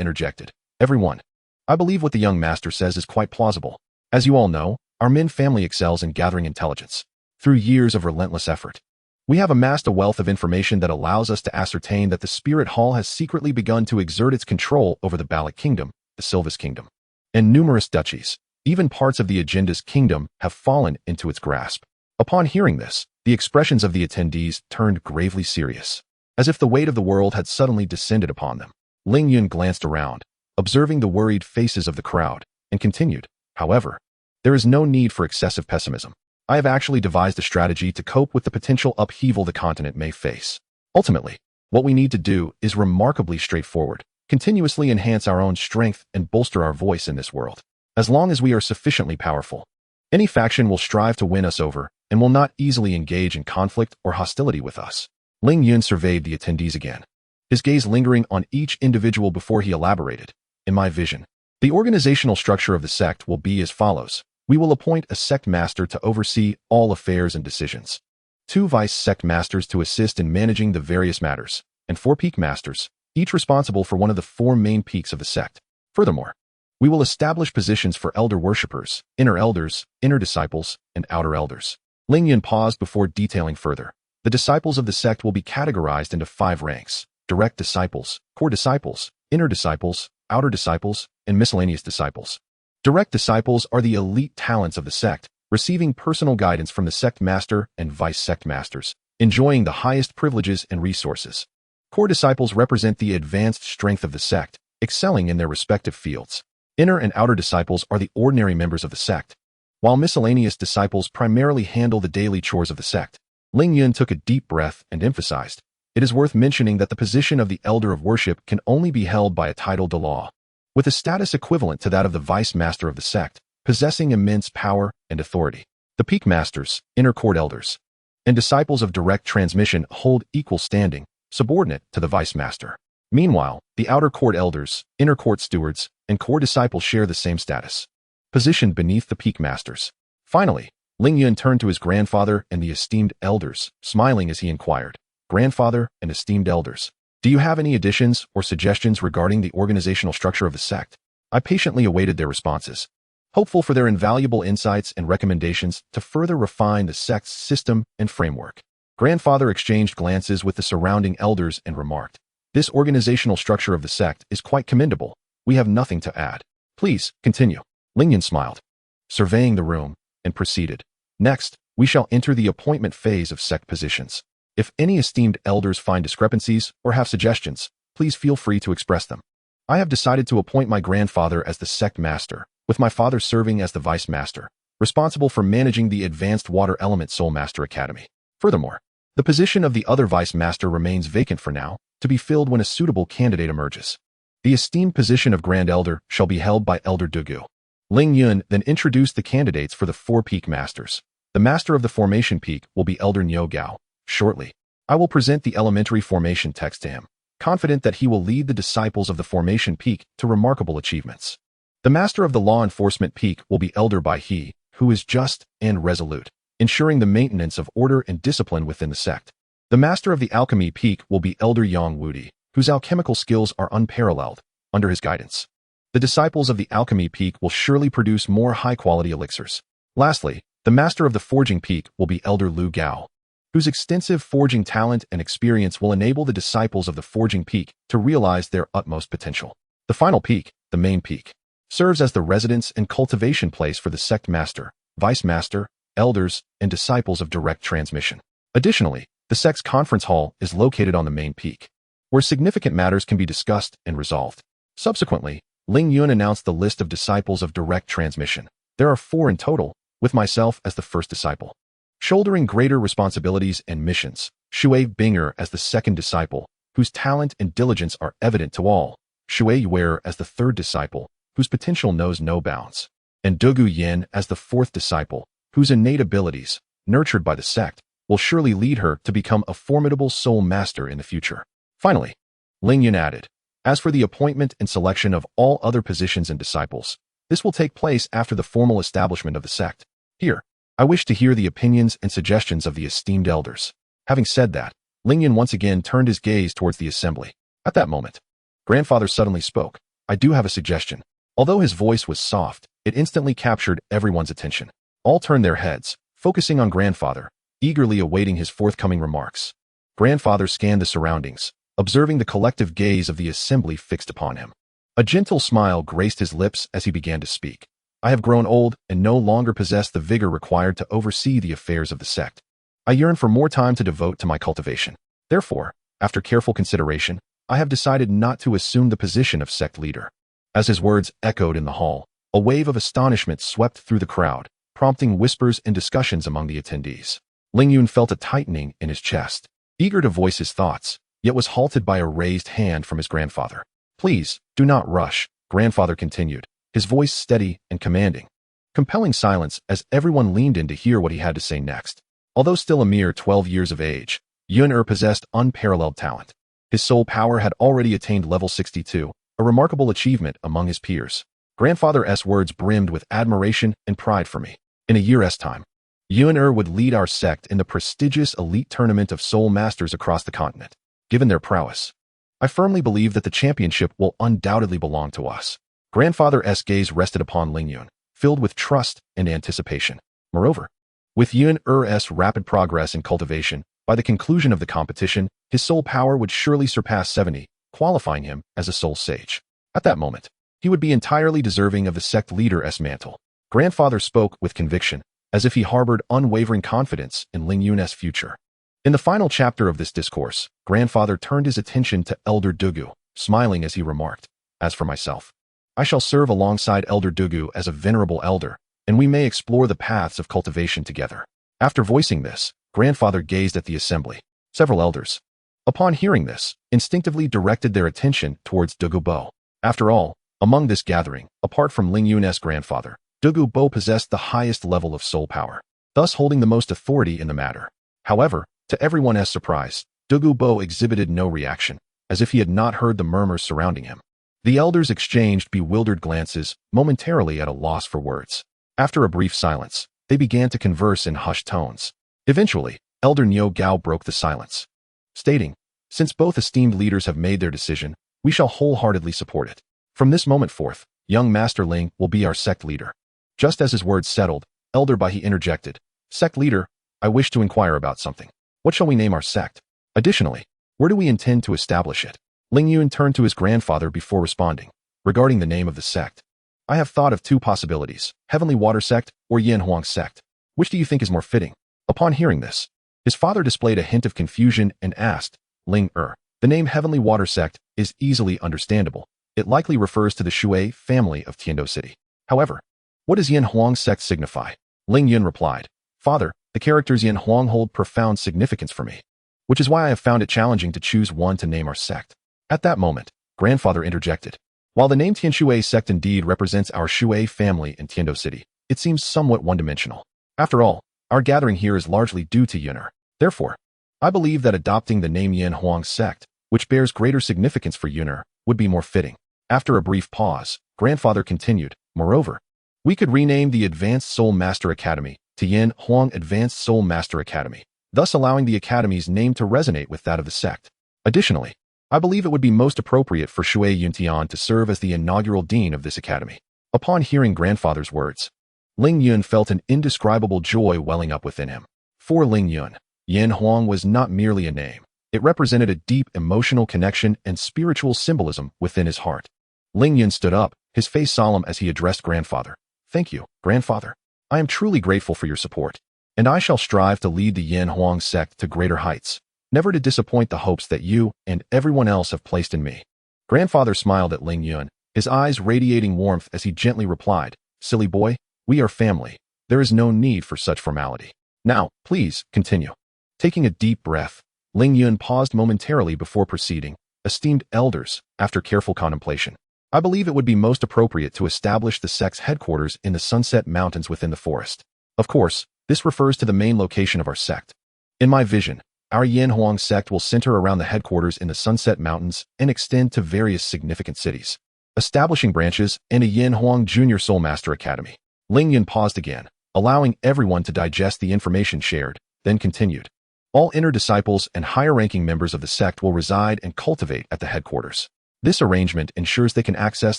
interjected, "Everyone, I believe what the young master says is quite plausible. As you all know, our Min family excels in gathering intelligence. Through years of relentless effort, we have amassed a wealth of information that allows us to ascertain that the Spirit Hall has secretly begun to exert its control over the Balik Kingdom, the Silvis Kingdom, and numerous duchies. Even parts of the Agenda's kingdom have fallen into its grasp." Upon hearing this, the expressions of the attendees turned gravely serious, as if the weight of the world had suddenly descended upon them. Ling Yun glanced around, observing the worried faces of the crowd, and continued, "However, there is no need for excessive pessimism. I have actually devised a strategy to cope with the potential upheaval the continent may face. Ultimately, what we need to do is remarkably straightforward, continuously enhance our own strength and bolster our voice in this world. As long as we are sufficiently powerful, any faction will strive to win us over and will not easily engage in conflict or hostility with us." Ling Yun surveyed the attendees again, his gaze lingering on each individual before he elaborated. "In my vision, the organizational structure of the sect will be as follows. We will appoint a sect master to oversee all affairs and decisions, 2 vice sect masters to assist in managing the various matters, and 4 peak masters, each responsible for one of the 4 main peaks of the sect. Furthermore, we will establish positions for elder worshippers, elders, inner disciples, and outer elders." Ling Yun paused before detailing further. "The disciples of the sect will be categorized into 5 ranks: direct disciples, core disciples, inner disciples, outer disciples, and miscellaneous disciples. Direct disciples are the elite talents of the sect, receiving personal guidance from the sect master and vice sect masters, enjoying the highest privileges and resources. Core disciples represent the advanced strength of the sect, excelling in their respective fields. Inner and outer disciples are the ordinary members of the sect, while miscellaneous disciples primarily handle the daily chores of the sect." Ling Yun took a deep breath and emphasized, "It is worth mentioning that the position of the elder of worship can only be held by a titled Douluo, with a status equivalent to that of the vice master of the sect, possessing immense power and authority. The peak masters, inner court elders, and disciples of direct transmission hold equal standing, subordinate to the vice master. Meanwhile, the outer court elders, inner court stewards, and core disciples share the same status, positioned beneath the peak masters." Finally, Ling Yun turned to his grandfather and the esteemed elders, smiling as he inquired, "Grandfather and esteemed elders, do you have any additions or suggestions regarding the organizational structure of the sect?" I patiently awaited their responses, hopeful for their invaluable insights and recommendations to further refine the sect's system and framework. Grandfather exchanged glances with the surrounding elders and remarked, "This organizational structure of the sect is quite commendable. We have nothing to add. Please, continue." Lingyun smiled, surveying the room, and proceeded. "Next, we shall enter the appointment phase of sect positions. If any esteemed elders find discrepancies or have suggestions, please feel free to express them. I have decided to appoint my grandfather as the sect master, with my father serving as the vice master, responsible for managing the Advanced Water Element Soul Master Academy. Furthermore, the position of the other vice master remains vacant for now, to be filled when a suitable candidate emerges. The esteemed position of Grand Elder shall be held by Elder Douluo." Lingyun then introduced the candidates for the 4 peak masters. The master of the formation peak will be Elder Niu Gao. Shortly, I will present the elementary formation text to him, confident that he will lead the disciples of the formation peak to remarkable achievements. The master of the law enforcement peak will be Elder Bai He, who is just and resolute, ensuring the maintenance of order and discipline within the sect. The master of the alchemy peak will be Elder Yang Wudi, whose alchemical skills are unparalleled, under his guidance. The disciples of the alchemy peak will surely produce more high-quality elixirs. Lastly, the master of the forging peak will be Elder Lu Gao, whose extensive forging talent and experience will enable the disciples of the forging peak to realize their utmost potential. The final peak, the main peak, serves as the residence and cultivation place for the sect master, vice master, elders, and disciples of direct transmission. Additionally, the sect's conference hall is located on the main peak, where significant matters can be discussed and resolved. Subsequently, Lingyun announced the list of disciples of direct transmission. There are 4 in total, with myself as the first disciple. Shouldering greater responsibilities and missions, Shui Binger as the second disciple, whose talent and diligence are evident to all, Shui Yuer as the third disciple, whose potential knows no bounds, and Dogu Yin as the 4th disciple, whose innate abilities, nurtured by the sect, will surely lead her to become a formidable soul master in the future. Finally, Lingyun added, "As for the appointment and selection of all other positions and disciples, this will take place after the formal establishment of the sect. Here, I wish to hear the opinions and suggestions of the esteemed elders." Having said that, Lingyun once again turned his gaze towards the assembly. At that moment, Grandfather suddenly spoke, "I do have a suggestion." Although his voice was soft, it instantly captured everyone's attention. All turned their heads, focusing on Grandfather, eagerly awaiting his forthcoming remarks. Grandfather scanned the surroundings, observing the collective gaze of the assembly fixed upon him. A gentle smile graced his lips as he began to speak. "I have grown old and no longer possess the vigor required to oversee the affairs of the sect. I yearn for more time to devote to my cultivation. Therefore, after careful consideration, I have decided not to assume the position of sect leader." As his words echoed in the hall, a wave of astonishment swept through the crowd, prompting whispers and discussions among the attendees. Lingyun felt a tightening in his chest, eager to voice his thoughts, yet was halted by a raised hand from his grandfather. "Please, do not rush," Grandfather continued, his voice steady and commanding, compelling silence as everyone leaned in to hear what he had to say next. Although still a mere 12 years of age, Yun possessed unparalleled talent. His soul power had already attained level 62, a remarkable achievement among his peers. Grandfather's words brimmed with admiration and pride for me. In a year's time, Yun would lead our sect in the prestigious elite tournament of soul masters across the continent. Given their prowess, I firmly believe that the championship will undoubtedly belong to us. Grandfather's gaze rested upon Lingyun, filled with trust and anticipation. Moreover, with Yun's rapid progress in cultivation, by the conclusion of the competition, his soul power would surely surpass 70, qualifying him as a soul sage. At that moment, he would be entirely deserving of the sect leader's mantle. Grandfather spoke with conviction, as if he harbored unwavering confidence in Lingyun's future. In the final chapter of this discourse, Grandfather turned his attention to Elder Douluo, smiling as he remarked, "As for myself, I shall serve alongside Elder Douluo as a venerable elder, and we may explore the paths of cultivation together." After voicing this, Grandfather gazed at the assembly. Several elders, upon hearing this, instinctively directed their attention towards Douluo. After all, among this gathering, apart from Lingyun's grandfather, Douluo possessed the highest level of soul power, thus holding the most authority in the matter. However, to everyone's surprise, Douluo exhibited no reaction, as if he had not heard the murmurs surrounding him. The elders exchanged bewildered glances, momentarily at a loss for words. After a brief silence, they began to converse in hushed tones. Eventually, Elder Niu Gao broke the silence, stating, "Since both esteemed leaders have made their decision, we shall wholeheartedly support it. From this moment forth, young Master Ling will be our sect leader." Just as his words settled, Elder Bai interjected, "Sect leader, I wish to inquire about something." What shall we name our sect? Additionally, where do we intend to establish it? Ling Yun turned to his grandfather before responding. Regarding the name of the sect, I have thought of two possibilities, Heavenly Water Sect or Yin Huang Sect. Which do you think is more fitting? Upon hearing this, his father displayed a hint of confusion and asked, Ling the name Heavenly Water Sect is easily understandable. It likely refers to the Shui family of Tiando City. However, what does Yin Huang Sect signify? Ling Yun replied, Father, the characters Yin Huang hold profound significance for me, which is why I have found it challenging to choose one to name our sect. At that moment, grandfather interjected. While the name Tian Shui Sect indeed represents our Shui family in Tiando City, it seems somewhat one-dimensional. After all, our gathering here is largely due to Yun'er. Therefore, I believe that adopting the name Yin Huang Sect, which bears greater significance for Yun'er, would be more fitting. After a brief pause, grandfather continued, Moreover, we could rename the Advanced Soul Master Academy to Yin Huang Advanced Soul Master Academy, thus allowing the academy's name to resonate with that of the sect. Additionally, I believe it would be most appropriate for Shui Yuntian to serve as the inaugural dean of this academy. Upon hearing grandfather's words, Ling Yun felt an indescribable joy welling up within him. For Ling Yun, Yin Huang was not merely a name. It represented a deep emotional connection and spiritual symbolism within his heart. Ling Yun stood up, his face solemn as he addressed grandfather. Thank you, grandfather. I am truly grateful for your support, and I shall strive to lead the Yin Huang sect to greater heights, never to disappoint the hopes that you and everyone else have placed in me. Grandfather smiled at Ling Yun, his eyes radiating warmth as he gently replied, Silly boy, we are family. There is no need for such formality. Now, please, continue. Taking a deep breath, Ling Yun paused momentarily before proceeding. Esteemed elders, after careful contemplation, I believe it would be most appropriate to establish the sect's headquarters in the Sunset Mountains within the forest. Of course, this refers to the main location of our sect. In my vision, our Yin Huang sect will center around the headquarters in the Sunset Mountains and extend to various significant cities, establishing branches and a Yin Huang Junior Soul Master Academy. Ling Yun paused again, allowing everyone to digest the information shared, then continued. All inner disciples and higher-ranking members of the sect will reside and cultivate at the headquarters. This arrangement ensures they can access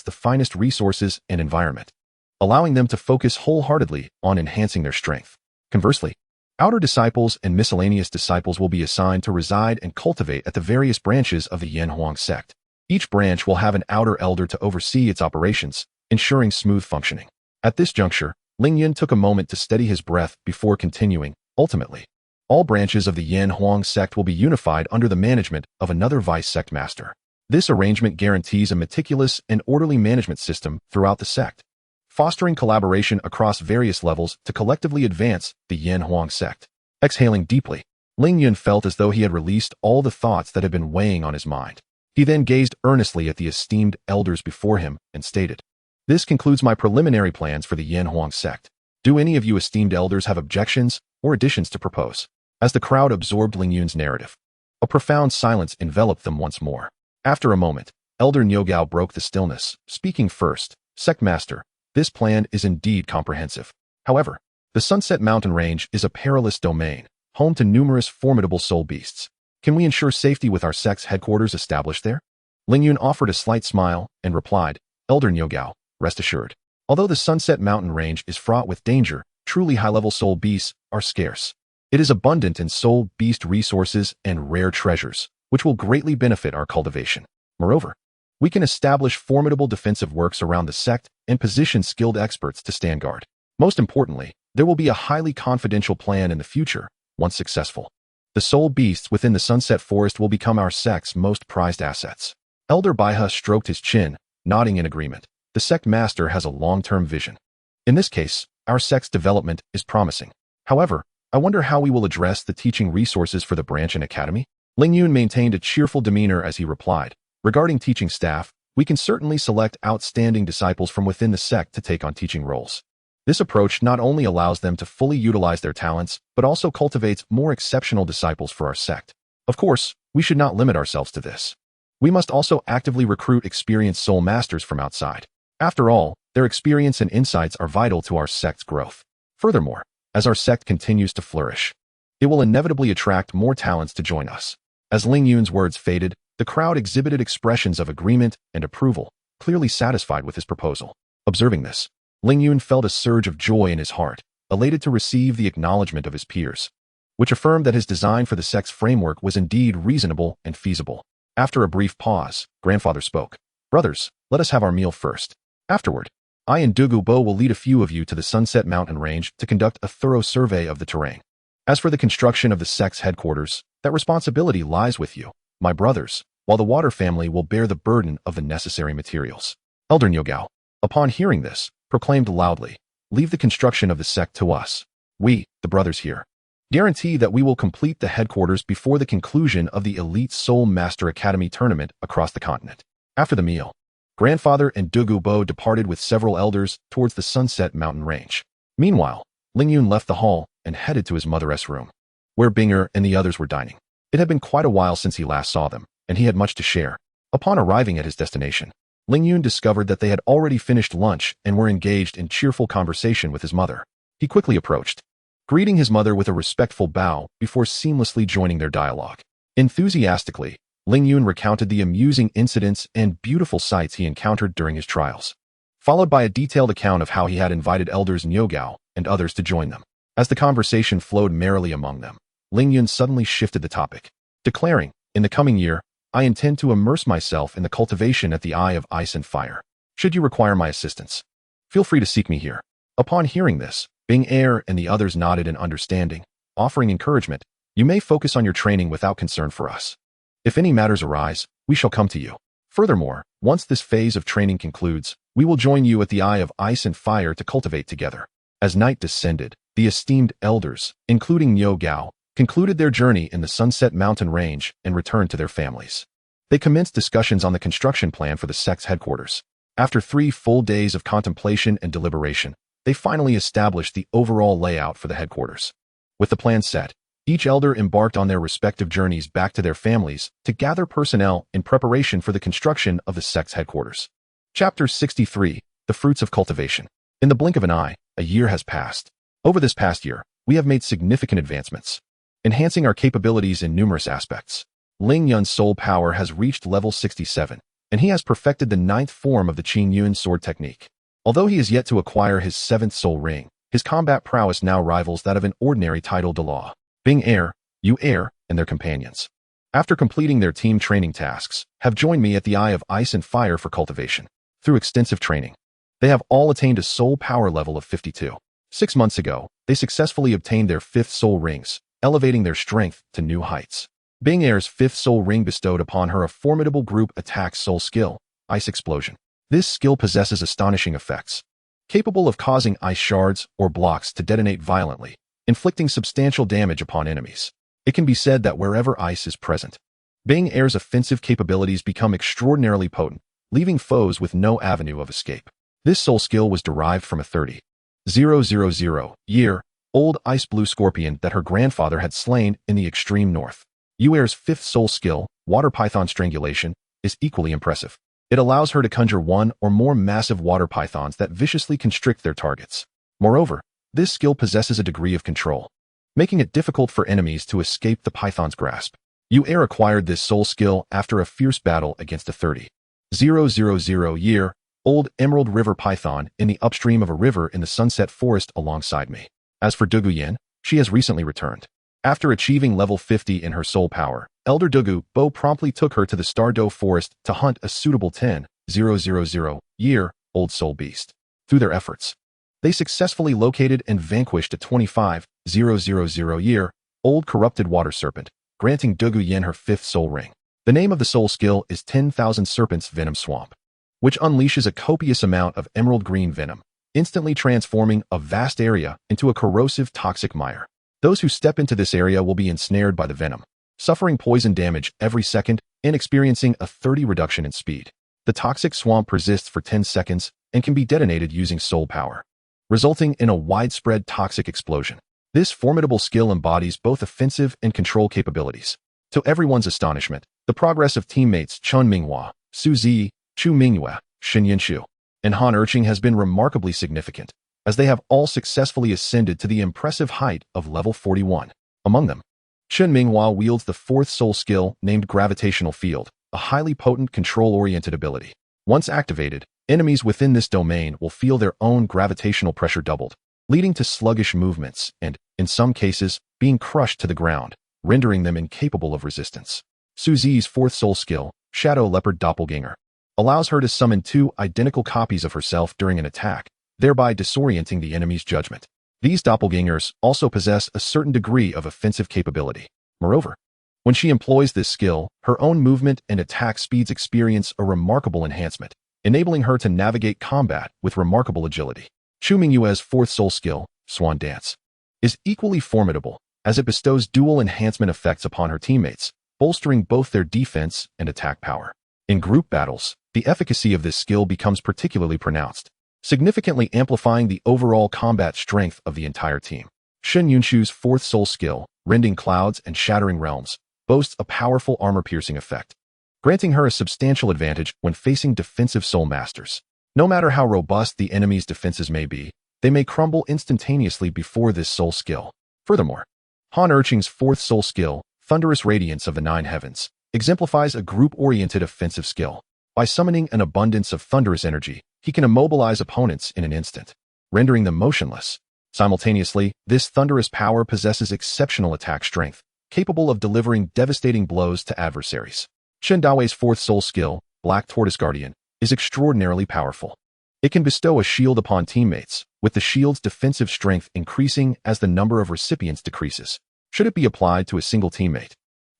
the finest resources and environment, allowing them to focus wholeheartedly on enhancing their strength. Conversely, outer disciples and miscellaneous disciples will be assigned to reside and cultivate at the various branches of the Yin Huang sect. Each branch will have an outer elder to oversee its operations, ensuring smooth functioning. At this juncture, Ling Yun took a moment to steady his breath before continuing. Ultimately, all branches of the Yin Huang sect will be unified under the management of another vice sect master. This arrangement guarantees a meticulous and orderly management system throughout the sect, fostering collaboration across various levels to collectively advance the Yin Huang sect. Exhaling deeply, Ling Yun felt as though he had released all the thoughts that had been weighing on his mind. He then gazed earnestly at the esteemed elders before him and stated, This concludes my preliminary plans for the Yin Huang sect. Do any of you esteemed elders have objections or additions to propose? As the crowd absorbed Ling Yun's narrative, a profound silence enveloped them once more. After a moment, Elder Niugao broke the stillness, speaking first. Sect Master, this plan is indeed comprehensive. However, the Sunset Mountain Range is a perilous domain, home to numerous formidable soul beasts. Can we ensure safety with our sect's headquarters established there? Ling Yun offered a slight smile and replied, Elder Niugao, rest assured. Although the Sunset Mountain Range is fraught with danger, truly high-level soul beasts are scarce. It is abundant in soul beast resources and rare treasures, which will greatly benefit our cultivation. Moreover, we can establish formidable defensive works around the sect and position skilled experts to stand guard. Most importantly, there will be a highly confidential plan in the future, once successful. The soul beasts within the Sunset Forest will become our sect's most prized assets. Elder Baiha stroked his chin, nodding in agreement. The sect master has a long-term vision. In this case, our sect's development is promising. However, I wonder how we will address the teaching resources for the branch and academy? Ling Yun maintained a cheerful demeanor as he replied, Regarding teaching staff, we can certainly select outstanding disciples from within the sect to take on teaching roles. This approach not only allows them to fully utilize their talents, but also cultivates more exceptional disciples for our sect. Of course, we should not limit ourselves to this. We must also actively recruit experienced soul masters from outside. After all, their experience and insights are vital to our sect's growth. Furthermore, as our sect continues to flourish, it will inevitably attract more talents to join us. As Ling Yun's words faded, the crowd exhibited expressions of agreement and approval, clearly satisfied with his proposal. Observing this, Ling Yun felt a surge of joy in his heart, elated to receive the acknowledgement of his peers. which affirmed that his design for the sect's framework was indeed reasonable and feasible. After a brief pause, Grandfather spoke. Brothers, let us have our meal first. Afterward, I and Douluo will lead a few of you to the Sunset Mountain Range to conduct a thorough survey of the terrain. As for the construction of the sect's headquarters, that responsibility lies with you, my brothers, while the Water family will bear the burden of the necessary materials. Elder Nyogao, upon hearing this, proclaimed loudly, leave the construction of the sect to us. We, the brothers here, guarantee that we will complete the headquarters before the conclusion of the Elite Soul Master Academy tournament across the continent. After the meal, Grandfather and Douluo departed with several elders towards the Sunset Mountain Range. Meanwhile, Lingyun left the hall and headed to his mother's room, where Binger and the others were dining. It had been quite a while since he last saw them, and he had much to share. Upon arriving at his destination, Lingyun discovered that they had already finished lunch and were engaged in cheerful conversation with his mother. He quickly approached, greeting his mother with a respectful bow before seamlessly joining their dialogue. Enthusiastically, Lingyun recounted the amusing incidents and beautiful sights he encountered during his trials, followed by a detailed account of how he had invited elders Nyogao and others to join them. As the conversation flowed merrily among them, Lingyun suddenly shifted the topic, declaring, in the coming year, I intend to immerse myself in the cultivation at the Eye of Ice and Fire. Should you require my assistance, feel free to seek me here. Upon hearing this, Bing Er and the others nodded in understanding, offering encouragement. You may focus on your training without concern for us. If any matters arise, we shall come to you. Furthermore, once this phase of training concludes, we will join you at the Eye of Ice and Fire to cultivate together. As night descended, the esteemed elders, including Nyogao, concluded their journey in the Sunset Mountain Range and returned to their families. They commenced discussions on the construction plan for the sect's headquarters. After 3 full days of contemplation and deliberation, they finally established the overall layout for the headquarters. With the plan set, each elder embarked on their respective journeys back to their families to gather personnel in preparation for the construction of the sect's headquarters. Chapter 63, The Fruits of Cultivation. In the blink of an eye, a year has passed. Over this past year, we have made significant advancements, enhancing our capabilities in numerous aspects. Ling Yun's soul power has reached level 67, and he has perfected the 9th form of the Qingping sword technique. Although he is yet to acquire his 7th soul ring, his combat prowess now rivals that of an ordinary title Douluo. Bing Er, Yu Er, and their companions, after completing their team training tasks, have joined me at the Eye of Ice and Fire for cultivation. Through extensive training, they have all attained a soul power level of 52. 6 months ago, they successfully obtained their 5th soul rings, elevating their strength to new heights. Bing Er's 5th soul ring bestowed upon her a formidable group attack soul skill, Ice Explosion. This skill possesses astonishing effects, capable of causing ice shards or blocks to detonate violently, inflicting substantial damage upon enemies. It can be said that wherever ice is present, Bing Er's offensive capabilities become extraordinarily potent, leaving foes with no avenue of escape. This soul skill was derived from a 30,000-year-old ice blue scorpion that her grandfather had slain in the extreme north. Yu Er's 5th soul skill, Water Python Strangulation, is equally impressive. It allows her to conjure one or more massive water pythons that viciously constrict their targets. Moreover, this skill possesses a degree of control, making it difficult for enemies to escape the python's grasp. Yu Er acquired this soul skill after a fierce battle against a 30,000-year-old Emerald River python in the upstream of a river in the Sunset Forest alongside me. As for Douluo Yen, she has recently returned. After achieving level 50 in her soul power, Elder Douluo promptly took her to the Stardow Forest to hunt a suitable 10,000-year-old soul beast. Through their efforts, they successfully located and vanquished a 25,000-year-old corrupted water serpent, granting Douluo Yen her 5th soul ring. The name of the soul skill is 10,000 Serpents Venom Swamp, which unleashes a copious amount of emerald green venom, instantly transforming a vast area into a corrosive toxic mire. Those who step into this area will be ensnared by the venom, suffering poison damage every second and experiencing a 30 reduction in speed. The toxic swamp persists for 10 seconds and can be detonated using soul power, resulting in a widespread toxic explosion. This formidable skill embodies both offensive and control capabilities. To everyone's astonishment, the progress of teammates Chun Minghua, Su Zi, Chu Mingyue, Shin Yanshu, and Han Erqing has been remarkably significant, as they have all successfully ascended to the impressive height of level 41. Among them, Shin Minghua wields the 4th soul skill named Gravitational Field, a highly potent control-oriented ability. Once activated, enemies within this domain will feel their own gravitational pressure doubled, leading to sluggish movements and, in some cases, being crushed to the ground, rendering them incapable of resistance. Su Zi's fourth soul skill, Shadow Leopard Doppelganger, allows her to summon two identical copies of herself during an attack, thereby disorienting the enemy's judgment. These doppelgangers also possess a certain degree of offensive capability. Moreover, when she employs this skill, her own movement and attack speeds experience a remarkable enhancement, enabling her to navigate combat with remarkable agility. Chu Mingyue's fourth soul skill, Swan Dance, is equally formidable, as it bestows dual enhancement effects upon her teammates, bolstering both their defense and attack power. In group battles, the efficacy of this skill becomes particularly pronounced, significantly amplifying the overall combat strength of the entire team. Shen Yunshu's fourth soul skill, Rending Clouds and Shattering Realms, boasts a powerful armor-piercing effect, granting her a substantial advantage when facing defensive soul masters. No matter how robust the enemy's defenses may be, they may crumble instantaneously before this soul skill. Furthermore, Han Erqing's fourth soul skill, Thunderous Radiance of the Nine Heavens, exemplifies a group-oriented offensive skill. By summoning an abundance of thunderous energy, he can immobilize opponents in an instant, rendering them motionless. Simultaneously, this thunderous power possesses exceptional attack strength, capable of delivering devastating blows to adversaries. Chen Daoi's fourth soul skill, Black Tortoise Guardian, is extraordinarily powerful. It can bestow a shield upon teammates, with the shield's defensive strength increasing as the number of recipients decreases. Should it be applied to a single teammate,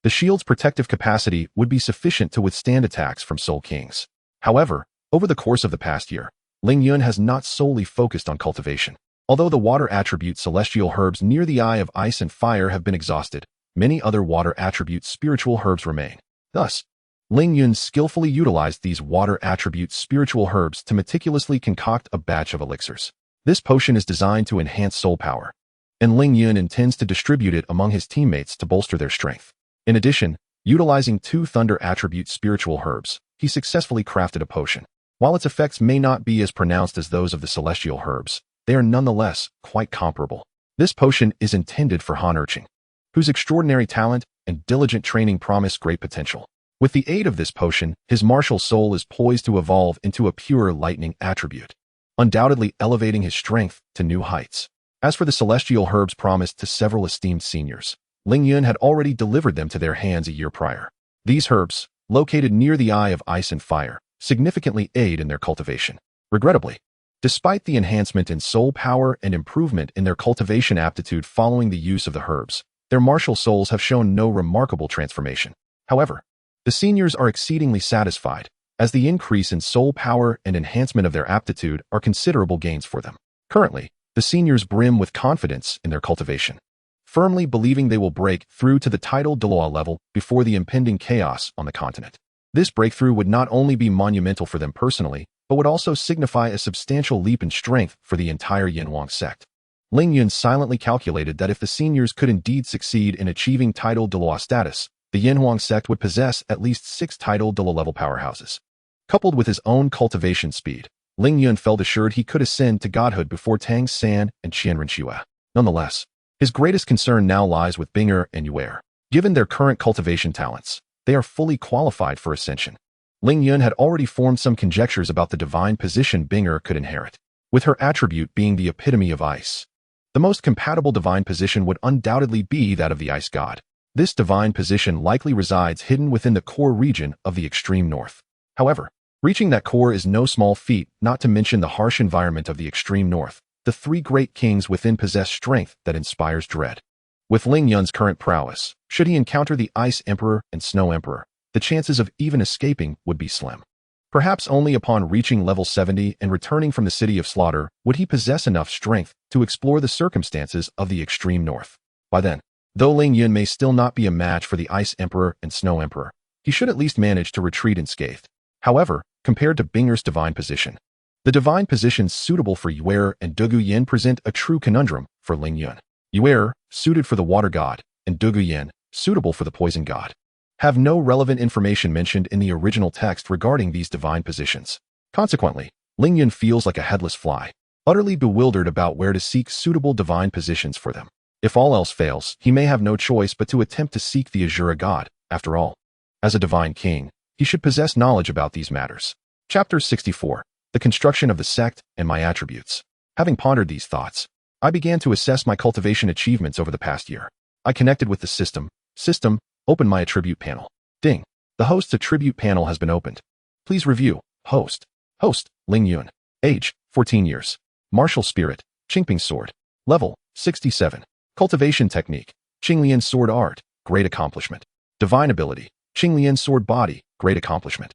the shield's protective capacity would be sufficient to withstand attacks from Soul Kings. However, over the course of the past year, Ling Yun has not solely focused on cultivation. Although the water attribute celestial herbs near the Eye of Ice and Fire have been exhausted, many other water attribute spiritual herbs remain. Thus, Ling Yun skillfully utilized these water attribute spiritual herbs to meticulously concoct a batch of elixirs. This potion is designed to enhance soul power, and Ling Yun intends to distribute it among his teammates to bolster their strength. In addition, utilizing two thunder attribute spiritual herbs, he successfully crafted a potion. While its effects may not be as pronounced as those of the celestial herbs, they are nonetheless quite comparable. This potion is intended for Han Erqing, whose extraordinary talent and diligent training promise great potential. With the aid of this potion, his martial soul is poised to evolve into a pure lightning attribute, undoubtedly elevating his strength to new heights. As for the celestial herbs promised to several esteemed seniors, Ling Yun had already delivered them to their hands a year prior. These herbs, located near the Eye of Ice and Fire, significantly aid in their cultivation. Regrettably, despite the enhancement in soul power and improvement in their cultivation aptitude following the use of the herbs, their martial souls have shown no remarkable transformation. However, the seniors are exceedingly satisfied, as the increase in soul power and enhancement of their aptitude are considerable gains for them. Currently, the seniors brim with confidence in their cultivation, firmly believing they will break through to the titled Douluo level before the impending chaos on the continent. This breakthrough would not only be monumental for them personally, but would also signify a substantial leap in strength for the entire Yanhuang sect. Ling Yun silently calculated that if the seniors could indeed succeed in achieving titled Douluo status, the Yanhuang sect would possess at least 6 titled Douluo level powerhouses. Coupled with his own cultivation speed, Ling Yun felt assured he could ascend to godhood before Tang San and Qianren Xue. Nonetheless, his greatest concern now lies with Binger and Yuer. Given their current cultivation talents, they are fully qualified for ascension. Ling Yun had already formed some conjectures about the divine position Binger could inherit, with her attribute being the epitome of ice. The most compatible divine position would undoubtedly be that of the ice god. This divine position likely resides hidden within the core region of the extreme north. However, reaching that core is no small feat, not to mention the harsh environment of the extreme north. The 3 great kings within possess strength that inspires dread. With Ling Yun's current prowess, should he encounter the Ice Emperor and Snow Emperor, the chances of even escaping would be slim. Perhaps only upon reaching level 70 and returning from the City of Slaughter would he possess enough strength to explore the circumstances of the extreme north. By then, though Ling Yun may still not be a match for the Ice Emperor and Snow Emperor, he should at least manage to retreat unscathed. However, compared to Binger's divine position, the divine positions suitable for Yuer and Dugu Yin present a true conundrum for Ling Yun. Yuer, suited for the water god, and Dugu Yin, suitable for the poison god, have no relevant information mentioned in the original text regarding these divine positions. Consequently, Ling Yun feels like a headless fly, utterly bewildered about where to seek suitable divine positions for them. If all else fails, he may have no choice but to attempt to seek the Azure god. After all, as a divine king, he should possess knowledge about these matters. Chapter 64. The construction of the sect and my attributes. Having pondered these thoughts, I began to assess my cultivation achievements over the past year. I connected with the system. System, open my attribute panel. Ding. The host's attribute panel has been opened. Please review. Host. Host, Ling Yun. Age, 14 years. Martial spirit, Qingping Sword. Level, 67. Cultivation technique, Qingping Sword Art, great accomplishment. Divine ability, Qingping Sword Body, great accomplishment.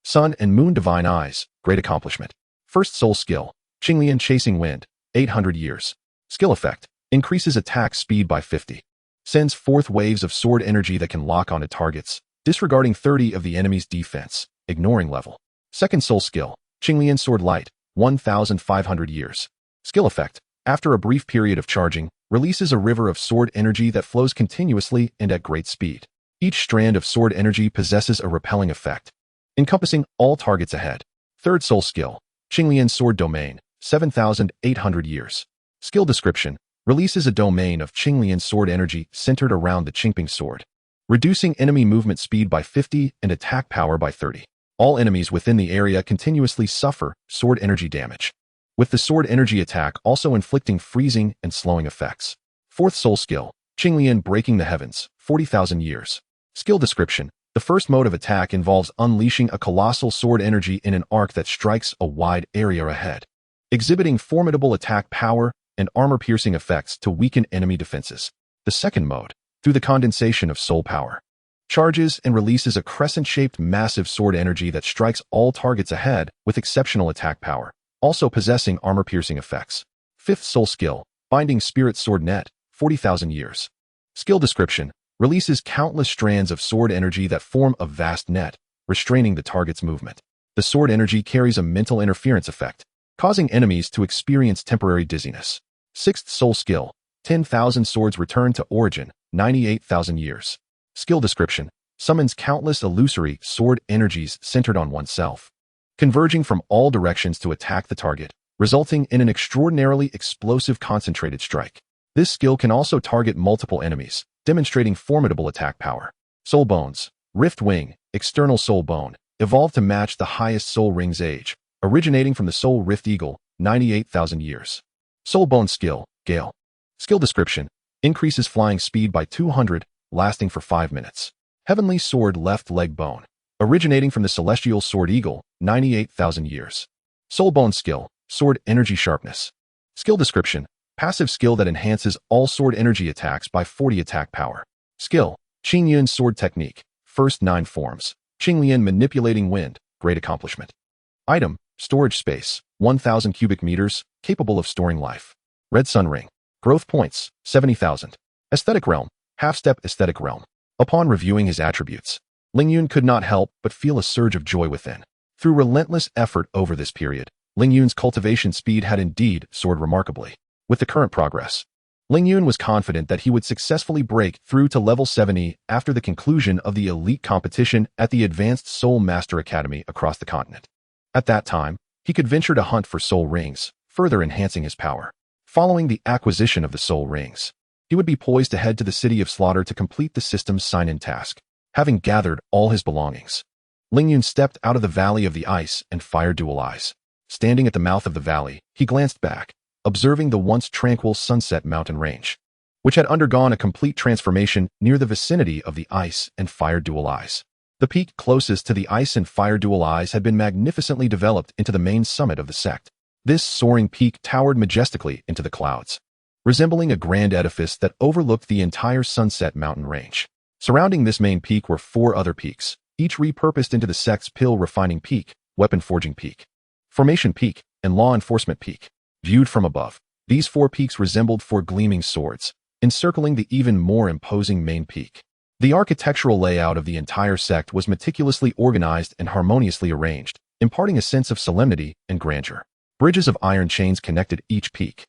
Sun and Moon Divine Eyes, great accomplishment. First soul skill, Qingping Chasing Wind, 800 years. Skill effect, increases attack speed by 50. Sends forth waves of sword energy that can lock onto targets, disregarding 30 of the enemy's defense, ignoring level. Second soul skill, Qingping Sword Light, 1,500 years. Skill effect, after a brief period of charging, releases a river of sword energy that flows continuously and at great speed. Each strand of sword energy possesses a repelling effect, encompassing all targets ahead. Third soul skill, Qingping Sword Domain, 7,800 years. Skill description, releases a domain of Qingping sword energy centered around the Qingping sword, reducing enemy movement speed by 50 and attack power by 30. All enemies within the area continuously suffer sword energy damage, with the sword energy attack also inflicting freezing and slowing effects. Fourth soul skill, Qingping Breaking the Heavens, 40,000 years. Skill description, the first mode of attack involves unleashing a colossal sword energy in an arc that strikes a wide area ahead, exhibiting formidable attack power and armor-piercing effects to weaken enemy defenses. The second mode, through the condensation of soul power, charges and releases a crescent-shaped massive sword energy that strikes all targets ahead with exceptional attack power, also possessing armor-piercing effects. Fifth soul skill, Binding Spirit Sword Net, 40,000 years. Skill description, releases countless strands of sword energy that form a vast net, restraining the target's movement. The sword energy carries a mental interference effect, causing enemies to experience temporary dizziness. Sixth soul skill, 10,000 Swords Return to Origin, 98,000 years. Skill description, summons countless illusory sword energies centered on oneself, converging from all directions to attack the target, resulting in an extraordinarily explosive concentrated strike. This skill can also target multiple enemies, demonstrating formidable attack power. Soul Bones, Rift Wing, External Soul Bone, evolved to match the highest soul ring's age, originating from the Soul Rift Eagle, 98,000 years. Soul Bone skill, Gale. Skill description, increases flying speed by 200, lasting for 5 minutes. Heavenly Sword Left Leg Bone, originating from the Celestial Sword Eagle, 98,000 years. Soul Bone skill, Sword Energy Sharpness. Skill description, passive skill that enhances all sword energy attacks by 40 attack power. Skill, Qingping Sword Technique, first 9 forms. Qingping Manipulating Wind, great accomplishment. Item, storage space, 1,000 cubic meters, capable of storing life. Red Sun Ring, growth points, 70,000. Aesthetic Realm, half-step aesthetic realm. Upon reviewing his attributes, Ling Yun could not help but feel a surge of joy within. Through relentless effort over this period, Ling Yun's cultivation speed had indeed soared remarkably. With the current progress, Ling Yun was confident that he would successfully break through to level 70 after the conclusion of the elite competition at the Advanced Soul Master Academy across the continent. At that time, he could venture to hunt for soul rings, further enhancing his power. Following the acquisition of the soul rings, he would be poised to head to the City of Slaughter to complete the system's sign-in task. Having gathered all his belongings, Ling Yun stepped out of the Valley of the Ice and fired Dual Eyes. Standing at the mouth of the valley, he glanced back, observing the once tranquil Sunset Mountain Range, which had undergone a complete transformation near the vicinity of the Ice and Fire Dual Eyes. The peak closest to the Ice and Fire Dual Eyes had been magnificently developed into the main summit of the sect. This soaring peak towered majestically into the clouds, resembling a grand edifice that overlooked the entire Sunset Mountain Range. Surrounding this main peak were 4 other peaks, each repurposed into the sect's Pill Refining Peak, Weapon Forging Peak, Formation Peak, and Law Enforcement Peak. Viewed from above, these 4 peaks resembled 4 gleaming swords, encircling the even more imposing main peak. The architectural layout of the entire sect was meticulously organized and harmoniously arranged, imparting a sense of solemnity and grandeur. Bridges of iron chains connected each peak,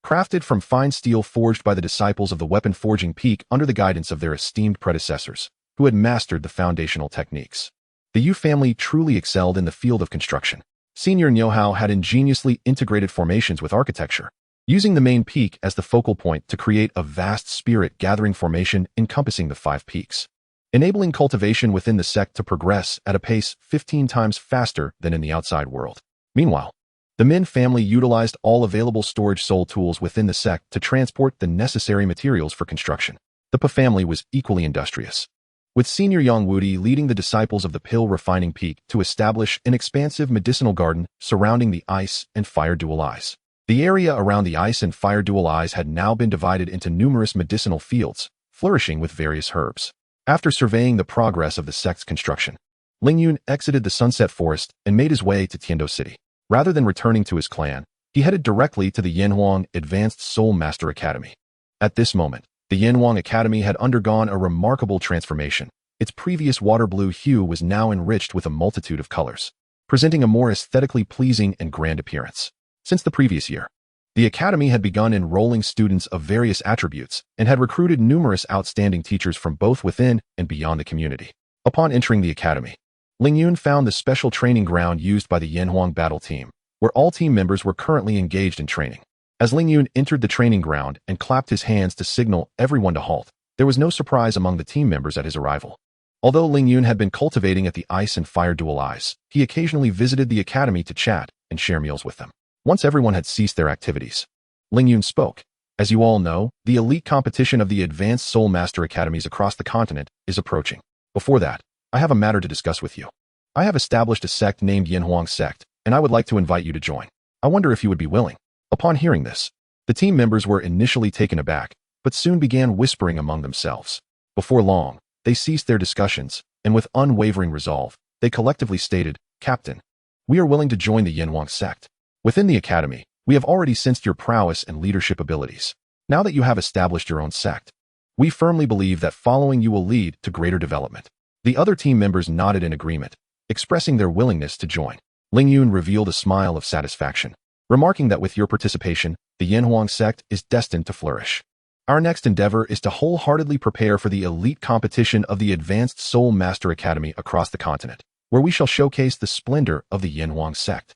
crafted from fine steel forged by the disciples of the Weapon Forging Peak under the guidance of their esteemed predecessors, who had mastered the foundational techniques. The Yu family truly excelled in the field of construction. Senior Nyohao had ingeniously integrated formations with architecture, using the main peak as the focal point to create a vast spirit-gathering formation encompassing the 5 peaks, enabling cultivation within the sect to progress at a pace 15 times faster than in the outside world. Meanwhile, the Min family utilized all available storage soul tools within the sect to transport the necessary materials for construction. The Pa family was equally industrious, with Senior Yang Wudi leading the disciples of the pill refining peak to establish an expansive medicinal garden surrounding the ice and fire dual eyes. The area around the ice and fire dual eyes had now been divided into numerous medicinal fields, flourishing with various herbs. After surveying the progress of the sect's construction, Ling Yun exited the Sunset Forest and made his way to Tiando City. Rather than returning to his clan, he headed directly to the Yanhuang Advanced Soul Master Academy. At this moment, the Yanhuang Academy had undergone a remarkable transformation. Its previous water blue hue was now enriched with a multitude of colors, presenting a more aesthetically pleasing and grand appearance. Since the previous year, the academy had begun enrolling students of various attributes and had recruited numerous outstanding teachers from both within and beyond the community. Upon entering the academy, Ling Yun found the special training ground used by the Yanhuang battle team, where all team members were currently engaged in training. As Ling Yun entered the training ground and clapped his hands to signal everyone to halt, there was no surprise among the team members at his arrival. Although Ling Yun had been cultivating at the ice and fire dual eyes, he occasionally visited the academy to chat and share meals with them. Once everyone had ceased their activities, Ling Yun spoke. As you all know, the elite competition of the Advanced Soul Master Academies across the continent is approaching. Before that, I have a matter to discuss with you. I have established a sect named Yanhuang Sect, and I would like to invite you to join. I wonder if you would be willing. Upon hearing this, the team members were initially taken aback, but soon began whispering among themselves. Before long, they ceased their discussions, and with unwavering resolve, they collectively stated, "Captain, we are willing to join the Yanhuang Sect. Within the academy, we have already sensed your prowess and leadership abilities. Now that you have established your own sect, we firmly believe that following you will lead to greater development." The other team members nodded in agreement, expressing their willingness to join. Ling Yun revealed a smile of satisfaction, remarking that with your participation, the Yanhuang Sect is destined to flourish. Our next endeavor is to wholeheartedly prepare for the elite competition of the Advanced Soul Master Academy across the continent, where we shall showcase the splendor of the Yanhuang Sect.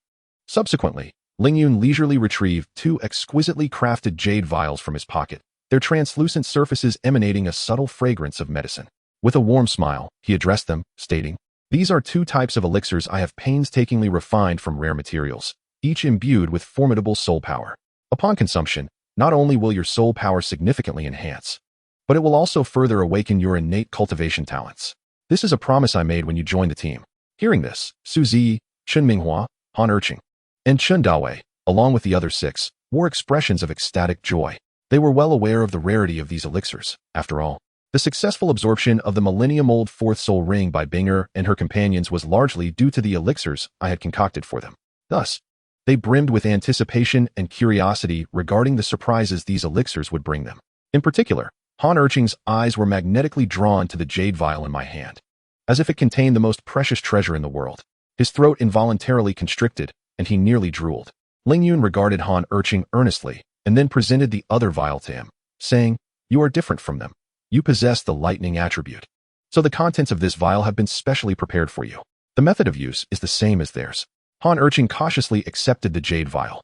Subsequently, Ling Yun leisurely retrieved 2 exquisitely crafted jade vials from his pocket, their translucent surfaces emanating a subtle fragrance of medicine. With a warm smile, he addressed them, stating, "These are 2 types of elixirs I have painstakingly refined from rare materials, each imbued with formidable soul power. Upon consumption, not only will your soul power significantly enhance, but it will also further awaken your innate cultivation talents. This is a promise I made when you joined the team." Hearing this, Su Zi, Chen Minghua, Han Erqing, and Chen Dawei, along with the other 6, wore expressions of ecstatic joy. They were well aware of the rarity of these elixirs. After all, the successful absorption of the millennium-old 4th soul ring by Binger and her companions was largely due to the elixirs I had concocted for them. Thus, they brimmed with anticipation and curiosity regarding the surprises these elixirs would bring them. In particular, Han Erqing's eyes were magnetically drawn to the jade vial in my hand, as if it contained the most precious treasure in the world. His throat involuntarily constricted, and he nearly drooled. Ling Yun regarded Han Erqing earnestly, and then presented the other vial to him, saying, "You are different from them. You possess the lightning attribute. So the contents of this vial have been specially prepared for you. The method of use is the same as theirs." Han Erqing cautiously accepted the jade vial.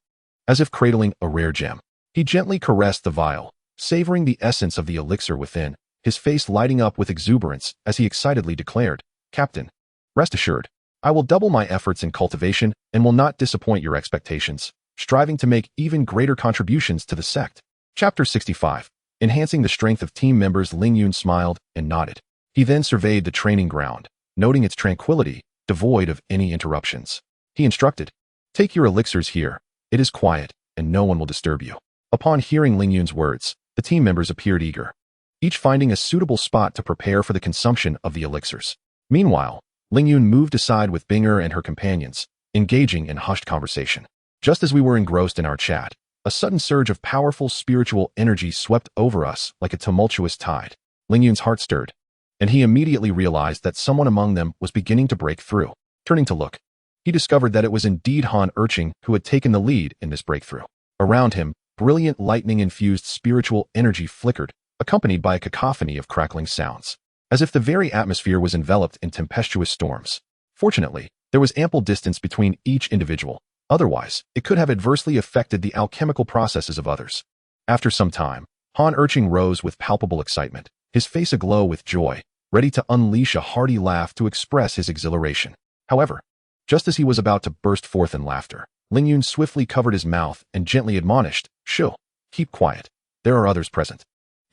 As if cradling a rare gem, he gently caressed the vial, savoring the essence of the elixir within, his face lighting up with exuberance as he excitedly declared, "Captain, rest assured, I will double my efforts in cultivation and will not disappoint your expectations, striving to make even greater contributions to the sect." Chapter 65. Enhancing the strength of team members. Ling Yun smiled and nodded. He then surveyed the training ground, noting its tranquility, devoid of any interruptions. He instructed, "Take your elixirs here. It is quiet, and no one will disturb you." Upon hearing Ling Yun's words, the team members appeared eager, each finding a suitable spot to prepare for the consumption of the elixirs. Meanwhile, Ling Yun moved aside with Binger and her companions, engaging in hushed conversation. Just as we were engrossed in our chat, a sudden surge of powerful spiritual energy swept over us like a tumultuous tide. Ling Yun's heart stirred, and he immediately realized that someone among them was beginning to break through. Turning to look, he discovered that it was indeed Han Erqing who had taken the lead in this breakthrough. Around him, brilliant lightning-infused spiritual energy flickered, accompanied by a cacophony of crackling sounds, as if the very atmosphere was enveloped in tempestuous storms. Fortunately, there was ample distance between each individual. Otherwise, it could have adversely affected the alchemical processes of others. After some time, Han Erqing rose with palpable excitement, his face aglow with joy, ready to unleash a hearty laugh to express his exhilaration. However, just as he was about to burst forth in laughter, Ling Yun swiftly covered his mouth and gently admonished, "Shoo, keep quiet. There are others present."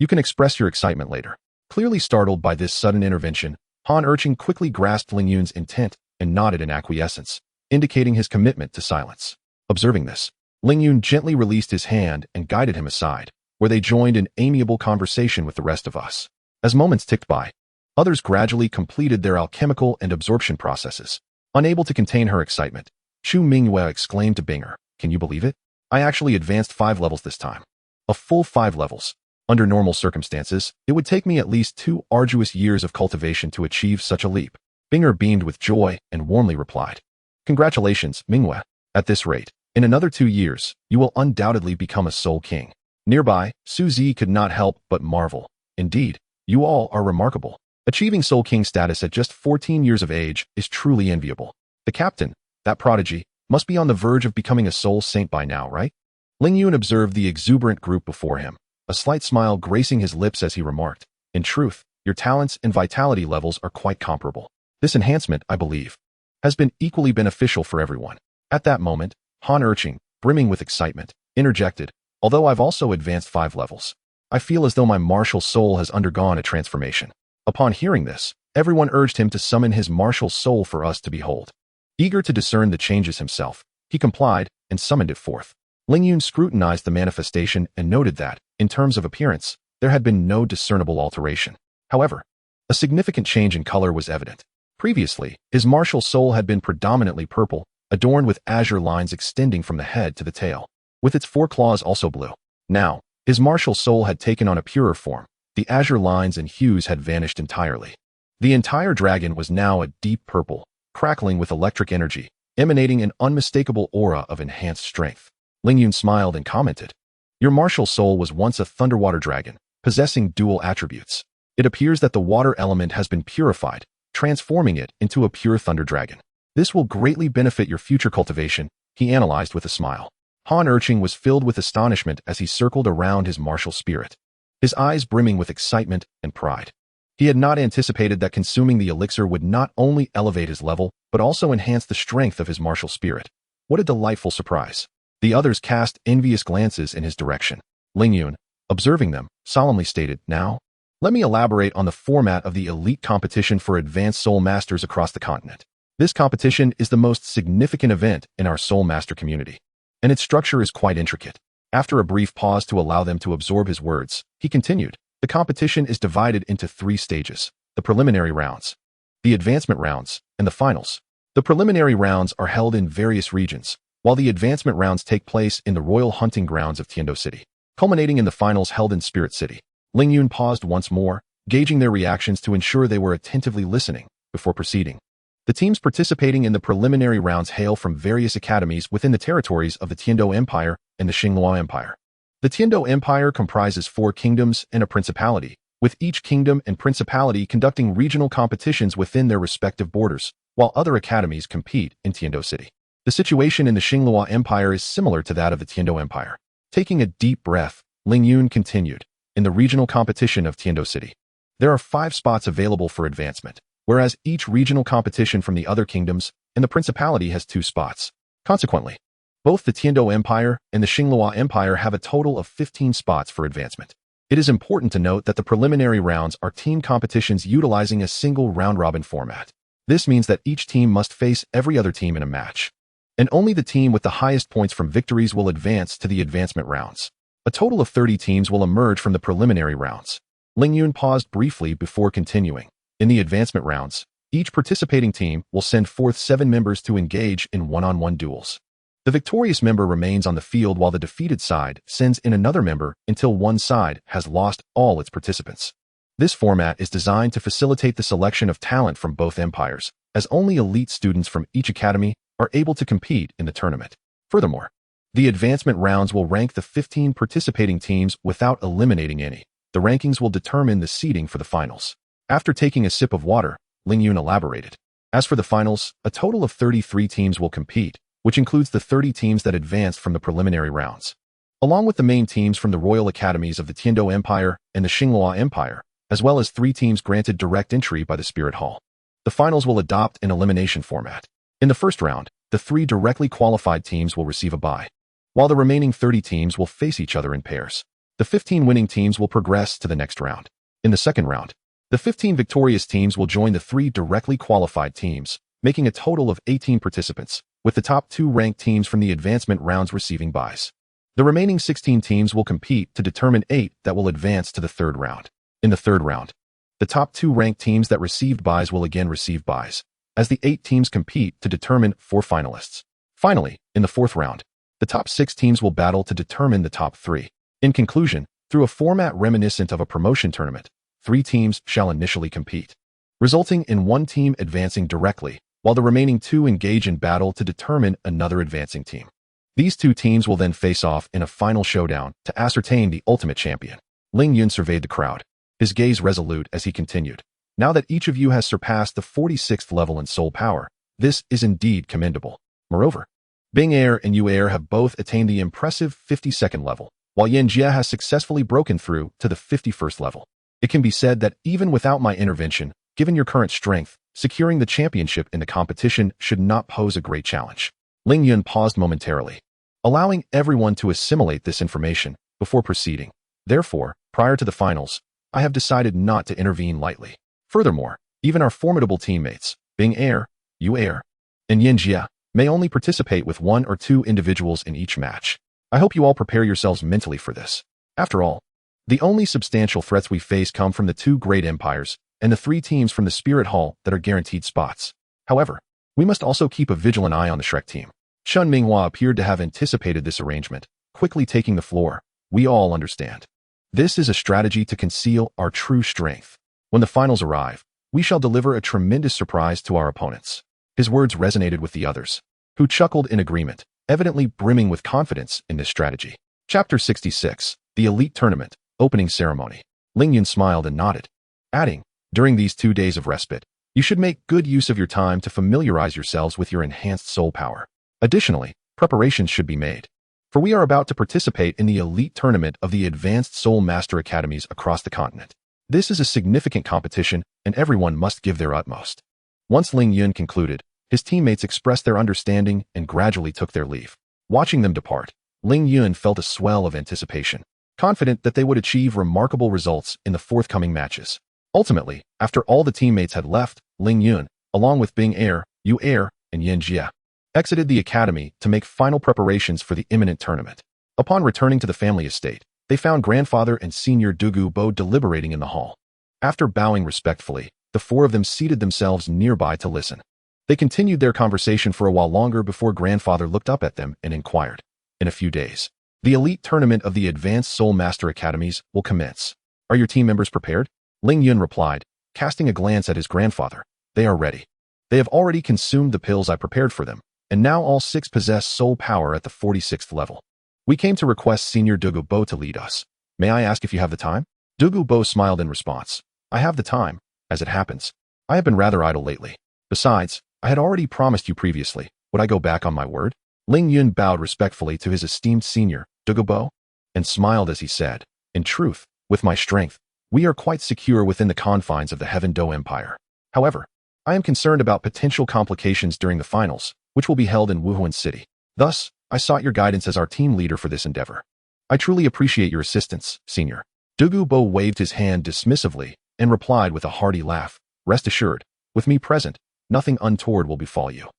You can express your excitement later. Clearly startled by this sudden intervention, Han Urchin quickly grasped Ling Yun's intent and nodded in acquiescence, indicating his commitment to silence. Observing this, Ling Yun gently released his hand and guided him aside, where they joined in amiable conversation with the rest of us. As moments ticked by, others gradually completed their alchemical and absorption processes. Unable to contain her excitement, Chu Mingyue exclaimed to Binger, "Can you believe it? I actually advanced 5 levels this time. A full 5 levels. Under normal circumstances, it would take me at least 2 arduous years of cultivation to achieve such a leap." Binger beamed with joy and warmly replied, "Congratulations, Mingyue. At this rate, in another 2 years, you will undoubtedly become a Soul King." Nearby, Su Zi could not help but marvel. "Indeed, you all are remarkable. Achieving Soul King status at just 14 years of age is truly enviable. The captain, that prodigy, must be on the verge of becoming a Soul Saint by now, right?" Ling Yun observed the exuberant group before him, a slight smile gracing his lips as he remarked, "In truth, your talents and vitality levels are quite comparable. This enhancement, I believe, has been equally beneficial for everyone." At that moment, Han Urchin, brimming with excitement, interjected, "Although I've also advanced 5 levels, I feel as though my martial soul has undergone a transformation." Upon hearing this, everyone urged him to summon his martial soul for us to behold. Eager to discern the changes himself, he complied and summoned it forth. Ling Yun scrutinized the manifestation and noted that, in terms of appearance, there had been no discernible alteration. However, a significant change in color was evident. Previously, his martial soul had been predominantly purple, adorned with azure lines extending from the head to the tail, with its 4 claws also blue. Now, his martial soul had taken on a purer form. The azure lines and hues had vanished entirely. The entire dragon was now a deep purple, crackling with electric energy, emanating an unmistakable aura of enhanced strength. Ling Yun smiled and commented, "Your martial soul was once a thunderwater dragon, possessing dual attributes. It appears that the water element has been purified, transforming it into a pure thunder dragon. This will greatly benefit your future cultivation," he analyzed with a smile. Han Urchin was filled with astonishment as he circled around his martial spirit, his eyes brimming with excitement and pride. He had not anticipated that consuming the elixir would not only elevate his level, but also enhance the strength of his martial spirit. What a delightful surprise. The others cast envious glances in his direction. Ling Yun, observing them, solemnly stated, "Now, let me elaborate on the format of the elite competition for advanced Soul Masters across the continent. This competition is the most significant event in our Soul Master community, and its structure is quite intricate." After a brief pause to allow them to absorb his words, he continued, "The competition is divided into 3 stages: the preliminary rounds, the advancement rounds, and the finals. The preliminary rounds are held in various regions, while the advancement rounds take place in the royal hunting grounds of Tiando City, culminating in the finals held in Spirit City." Ling Yun paused once more, gauging their reactions to ensure they were attentively listening before proceeding. The teams participating in the preliminary rounds hail from various academies within the territories of the Tiando Empire and the Xinghua Empire. The Tiando Empire comprises 4 kingdoms and a principality, with each kingdom and principality conducting regional competitions within their respective borders, while other academies compete in Tiando City. The situation in the Xinghua Empire is similar to that of the Tiando Empire. Taking a deep breath, Ling Yun continued, "In the regional competition of Tiando City, there are 5 spots available for advancement, whereas each regional competition from the other kingdoms and the principality has 2 spots. Consequently, both the Tiando Empire and the Xinghua Empire have a total of 15 spots for advancement. It is important to note that the preliminary rounds are team competitions utilizing a single round-robin format. This means that each team must face every other team in a match, and only the team with the highest points from victories will advance to the advancement rounds. A total of 30 teams will emerge from the preliminary rounds." Ling Yun paused briefly before continuing. "In the advancement rounds, each participating team will send forth 7 members to engage in one-on-one duels. The victorious member remains on the field while the defeated side sends in another member until one side has lost all its participants. This format is designed to facilitate the selection of talent from both empires, as only elite students from each academy are able to compete in the tournament. Furthermore, the advancement rounds will rank the 15 participating teams without eliminating any. The rankings will determine the seeding for the finals." After taking a sip of water, Ling Yun elaborated, "As for the finals, a total of 33 teams will compete, which includes the 30 teams that advanced from the preliminary rounds, along with the main teams from the royal academies of the Tiando Empire and the Xinghua Empire, as well as 3 teams granted direct entry by the Spirit Hall. The finals will adopt an elimination format. In the first round, the 3 directly qualified teams will receive a bye, while the remaining 30 teams will face each other in pairs. The 15 winning teams will progress to the next round. In the second round, the 15 victorious teams will join the 3 directly qualified teams, making a total of 18 participants, with the top 2 ranked teams from the advancement rounds receiving buys. The remaining 16 teams will compete to determine 8 that will advance to the third round. In the third round, the top 2 ranked teams that received buys will again receive buys, as the 8 teams compete to determine 4 finalists. Finally, in the fourth round, the top 6 teams will battle to determine the top 3. In conclusion, through a format reminiscent of a promotion tournament, 3 teams shall initially compete, resulting in 1 team advancing directly, while the remaining 2 engage in battle to determine another advancing team. These 2 teams will then face off in a final showdown to ascertain the ultimate champion. Ling Yun surveyed the crowd, his gaze resolute as he continued. Now that each of you has surpassed the 46th level in soul power, this is indeed commendable. Moreover, Bing Air and Yu Air have both attained the impressive 52nd level, while Yan Jia has successfully broken through to the 51st level. It can be said that even without my intervention, given your current strength, securing the championship in the competition should not pose a great challenge. Ling Yun paused momentarily, allowing everyone to assimilate this information before proceeding. Therefore, prior to the finals, I have decided not to intervene lightly. Furthermore, even our formidable teammates, Bing Air, Yu Air, and Yan Jia, may only participate with 1 or 2 individuals in each match. I hope you all prepare yourselves mentally for this. After all, the only substantial threats we face come from the 2 great empires and the 3 teams from the Spirit Hall that are guaranteed spots. However, we must also keep a vigilant eye on the Shrek team. Chun Minghua appeared to have anticipated this arrangement, quickly taking the floor. We all understand. This is a strategy to conceal our true strength. When the finals arrive, we shall deliver a tremendous surprise to our opponents. His words resonated with the others, who chuckled in agreement, evidently brimming with confidence in this strategy. Chapter 66, The Elite Tournament, Opening Ceremony. Ling Yun smiled and nodded, adding, during these 2 days of respite, you should make good use of your time to familiarize yourselves with your enhanced soul power. Additionally, preparations should be made, for we are about to participate in the elite tournament of the Advanced Soul Master Academies across the continent. This is a significant competition, and everyone must give their utmost. Once Ling Yun concluded, his teammates expressed their understanding and gradually took their leave. Watching them depart, Ling Yun felt a swell of anticipation, confident that they would achieve remarkable results in the forthcoming matches. Ultimately, after all the teammates had left, Ling Yun, along with Bing Air, Yu Air, and Yan Jia, exited the academy to make final preparations for the imminent tournament. Upon returning to the family estate, they found grandfather and senior Douluo Bo deliberating in the hall. After bowing respectfully, the 4 of them seated themselves nearby to listen. They continued their conversation for a while longer before grandfather looked up at them and inquired, in a few days, the elite tournament of the Advanced Soul Master Academies will commence. Are your team members prepared? Ling Yun replied, casting a glance at his grandfather. They are ready. They have already consumed the pills I prepared for them, and now all 6 possess soul power at the 46th level. We came to request Senior Douluo Bo to lead us. May I ask if you have the time? Douluo Bo smiled in response. I have the time. As it happens, I have been rather idle lately. Besides, I had already promised you previously. Would I go back on my word? Ling Yun bowed respectfully to his esteemed senior, Douluo Bo, and smiled as he said, in truth, with my strength, we are quite secure within the confines of the Heaven Do Empire. However, I am concerned about potential complications during the finals, which will be held in Wuhan City. Thus, I sought your guidance as our team leader for this endeavor. I truly appreciate your assistance, Senior. Douluo Bo waved his hand dismissively and replied with a hearty laugh. Rest assured, with me present, nothing untoward will befall you.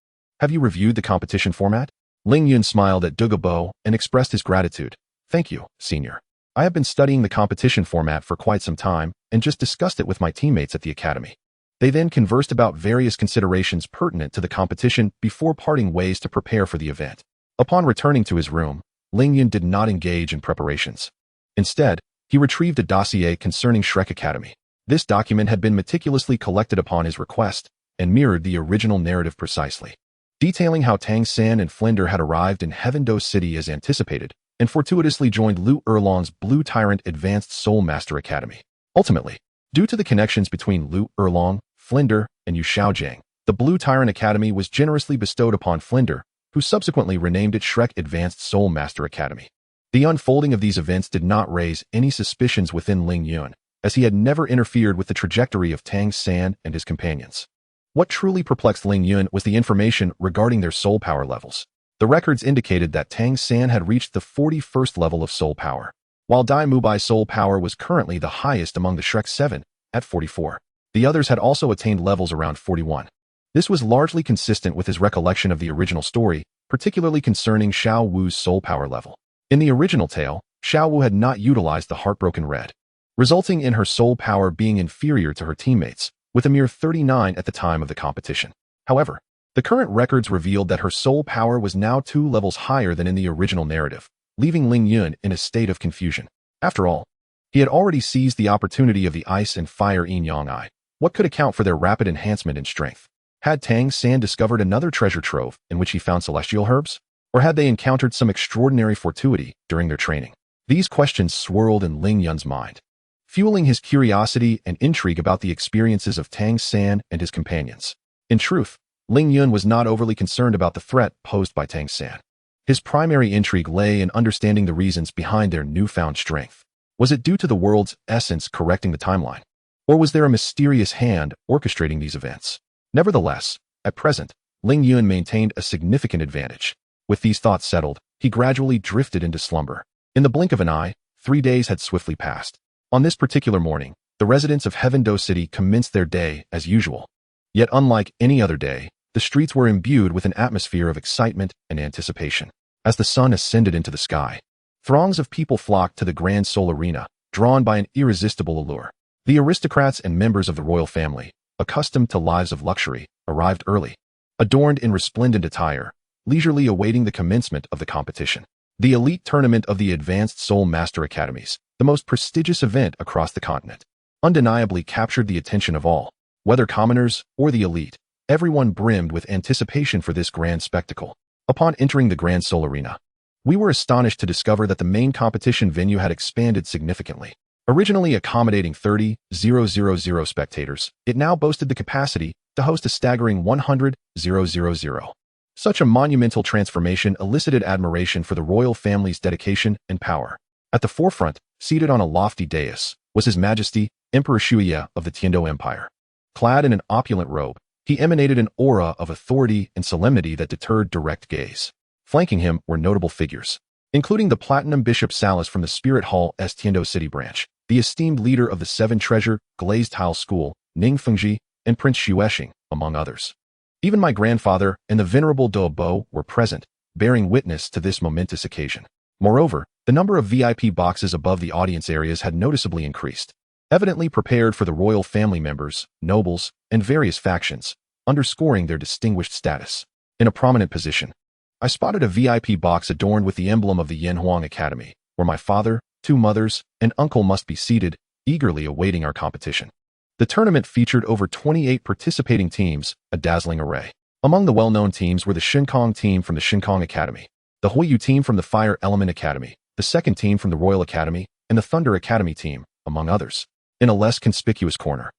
Have you reviewed the competition format? Ling Yun smiled at Douluo Bo and expressed his gratitude. Thank you, Senior. I have been studying the competition format for quite some time and just discussed it with my teammates at the academy. They then conversed about various considerations pertinent to the competition before parting ways to prepare for the event. Upon returning to his room, Ling Yun did not engage in preparations. Instead, he retrieved a dossier concerning Shrek Academy. This document had been meticulously collected upon his request and mirrored the original narrative precisely, detailing how Tang San and Flinder had arrived in Heaven Do City as anticipated and fortuitously joined Lu Erlong's Blue Tyrant Advanced Soul Master Academy. Ultimately, due to the connections between Lu Erlong, Flinder, and Yu Xiaojiang, the Blue Tyrant Academy was generously bestowed upon Flinder, who subsequently renamed it Shrek Advanced Soul Master Academy. The unfolding of these events did not raise any suspicions within Ling Yun, as he had never interfered with the trajectory of Tang San and his companions. What truly perplexed Ling Yun was the information regarding their soul power levels. The records indicated that Tang San had reached the 41st level of soul power, while Dai Mubai's soul power was currently the highest among the Shrek 7, at 44. The others had also attained levels around 41. This was largely consistent with his recollection of the original story, particularly concerning Xiao Wu's soul power level. In the original tale, Xiao Wu had not utilized the Heartbroken Red, resulting in her soul power being inferior to her teammates, with a mere 39 at the time of the competition. However, the current records revealed that her soul power was now 2 levels higher than in the original narrative, leaving Ling Yun in a state of confusion. After all, he had already seized the opportunity of the Ice and Fire Yin Yang Eye. What could account for their rapid enhancement in strength? Had Tang San discovered another treasure trove in which he found celestial herbs? Or had they encountered some extraordinary fortuity during their training? These questions swirled in Ling Yun's mind, fueling his curiosity and intrigue about the experiences of Tang San and his companions. In truth, Ling Yun was not overly concerned about the threat posed by Tang San. His primary intrigue lay in understanding the reasons behind their newfound strength. Was it due to the world's essence correcting the timeline? Or was there a mysterious hand orchestrating these events? Nevertheless, at present, Ling Yun maintained a significant advantage. With these thoughts settled, he gradually drifted into slumber. In the blink of an eye, 3 days had swiftly passed. On this particular morning, the residents of Heaven Do City commenced their day as usual. Yet unlike any other day, the streets were imbued with an atmosphere of excitement and anticipation. As the sun ascended into the sky, throngs of people flocked to the Grand Seoul Arena, drawn by an irresistible allure. The aristocrats and members of the royal family, accustomed to lives of luxury, arrived early, adorned in resplendent attire, leisurely awaiting the commencement of the competition. The elite tournament of the Advanced Soul Master Academies, the most prestigious event across the continent, undeniably captured the attention of all. Whether commoners or the elite, everyone brimmed with anticipation for this grand spectacle. Upon entering the Grand Seoul Arena, we were astonished to discover that the main competition venue had expanded significantly. Originally accommodating 30,000 spectators, it now boasted the capacity to host a staggering 100,000. Such a monumental transformation elicited admiration for the royal family's dedication and power. At the forefront, seated on a lofty dais, was His Majesty, Emperor Shuya of the Tiando Empire. Clad in an opulent robe, he emanated an aura of authority and solemnity that deterred direct gaze. Flanking him were notable figures, including the Platinum Bishop Salas from the Spirit Hall Tiando City branch, the esteemed leader of the Seven Treasure Glazed Tile School, Ning Fengji, and Prince Xuexing, among others. Even my grandfather and the venerable Douluo were present, bearing witness to this momentous occasion. Moreover, the number of VIP boxes above the audience areas had noticeably increased, evidently prepared for the royal family members, nobles, and various factions, underscoring their distinguished status. In a prominent position, I spotted a VIP box adorned with the emblem of the Yanhuang Academy, where my father, 2 mothers, and uncle must be seated, eagerly awaiting our competition. The tournament featured over 28 participating teams, a dazzling array. Among the well-known teams were the Shinkong team from the Shinkong Academy, the Huiyu team from the Fire Element Academy, the second team from the Royal Academy, and the Thunder Academy team, among others. In a less conspicuous corner,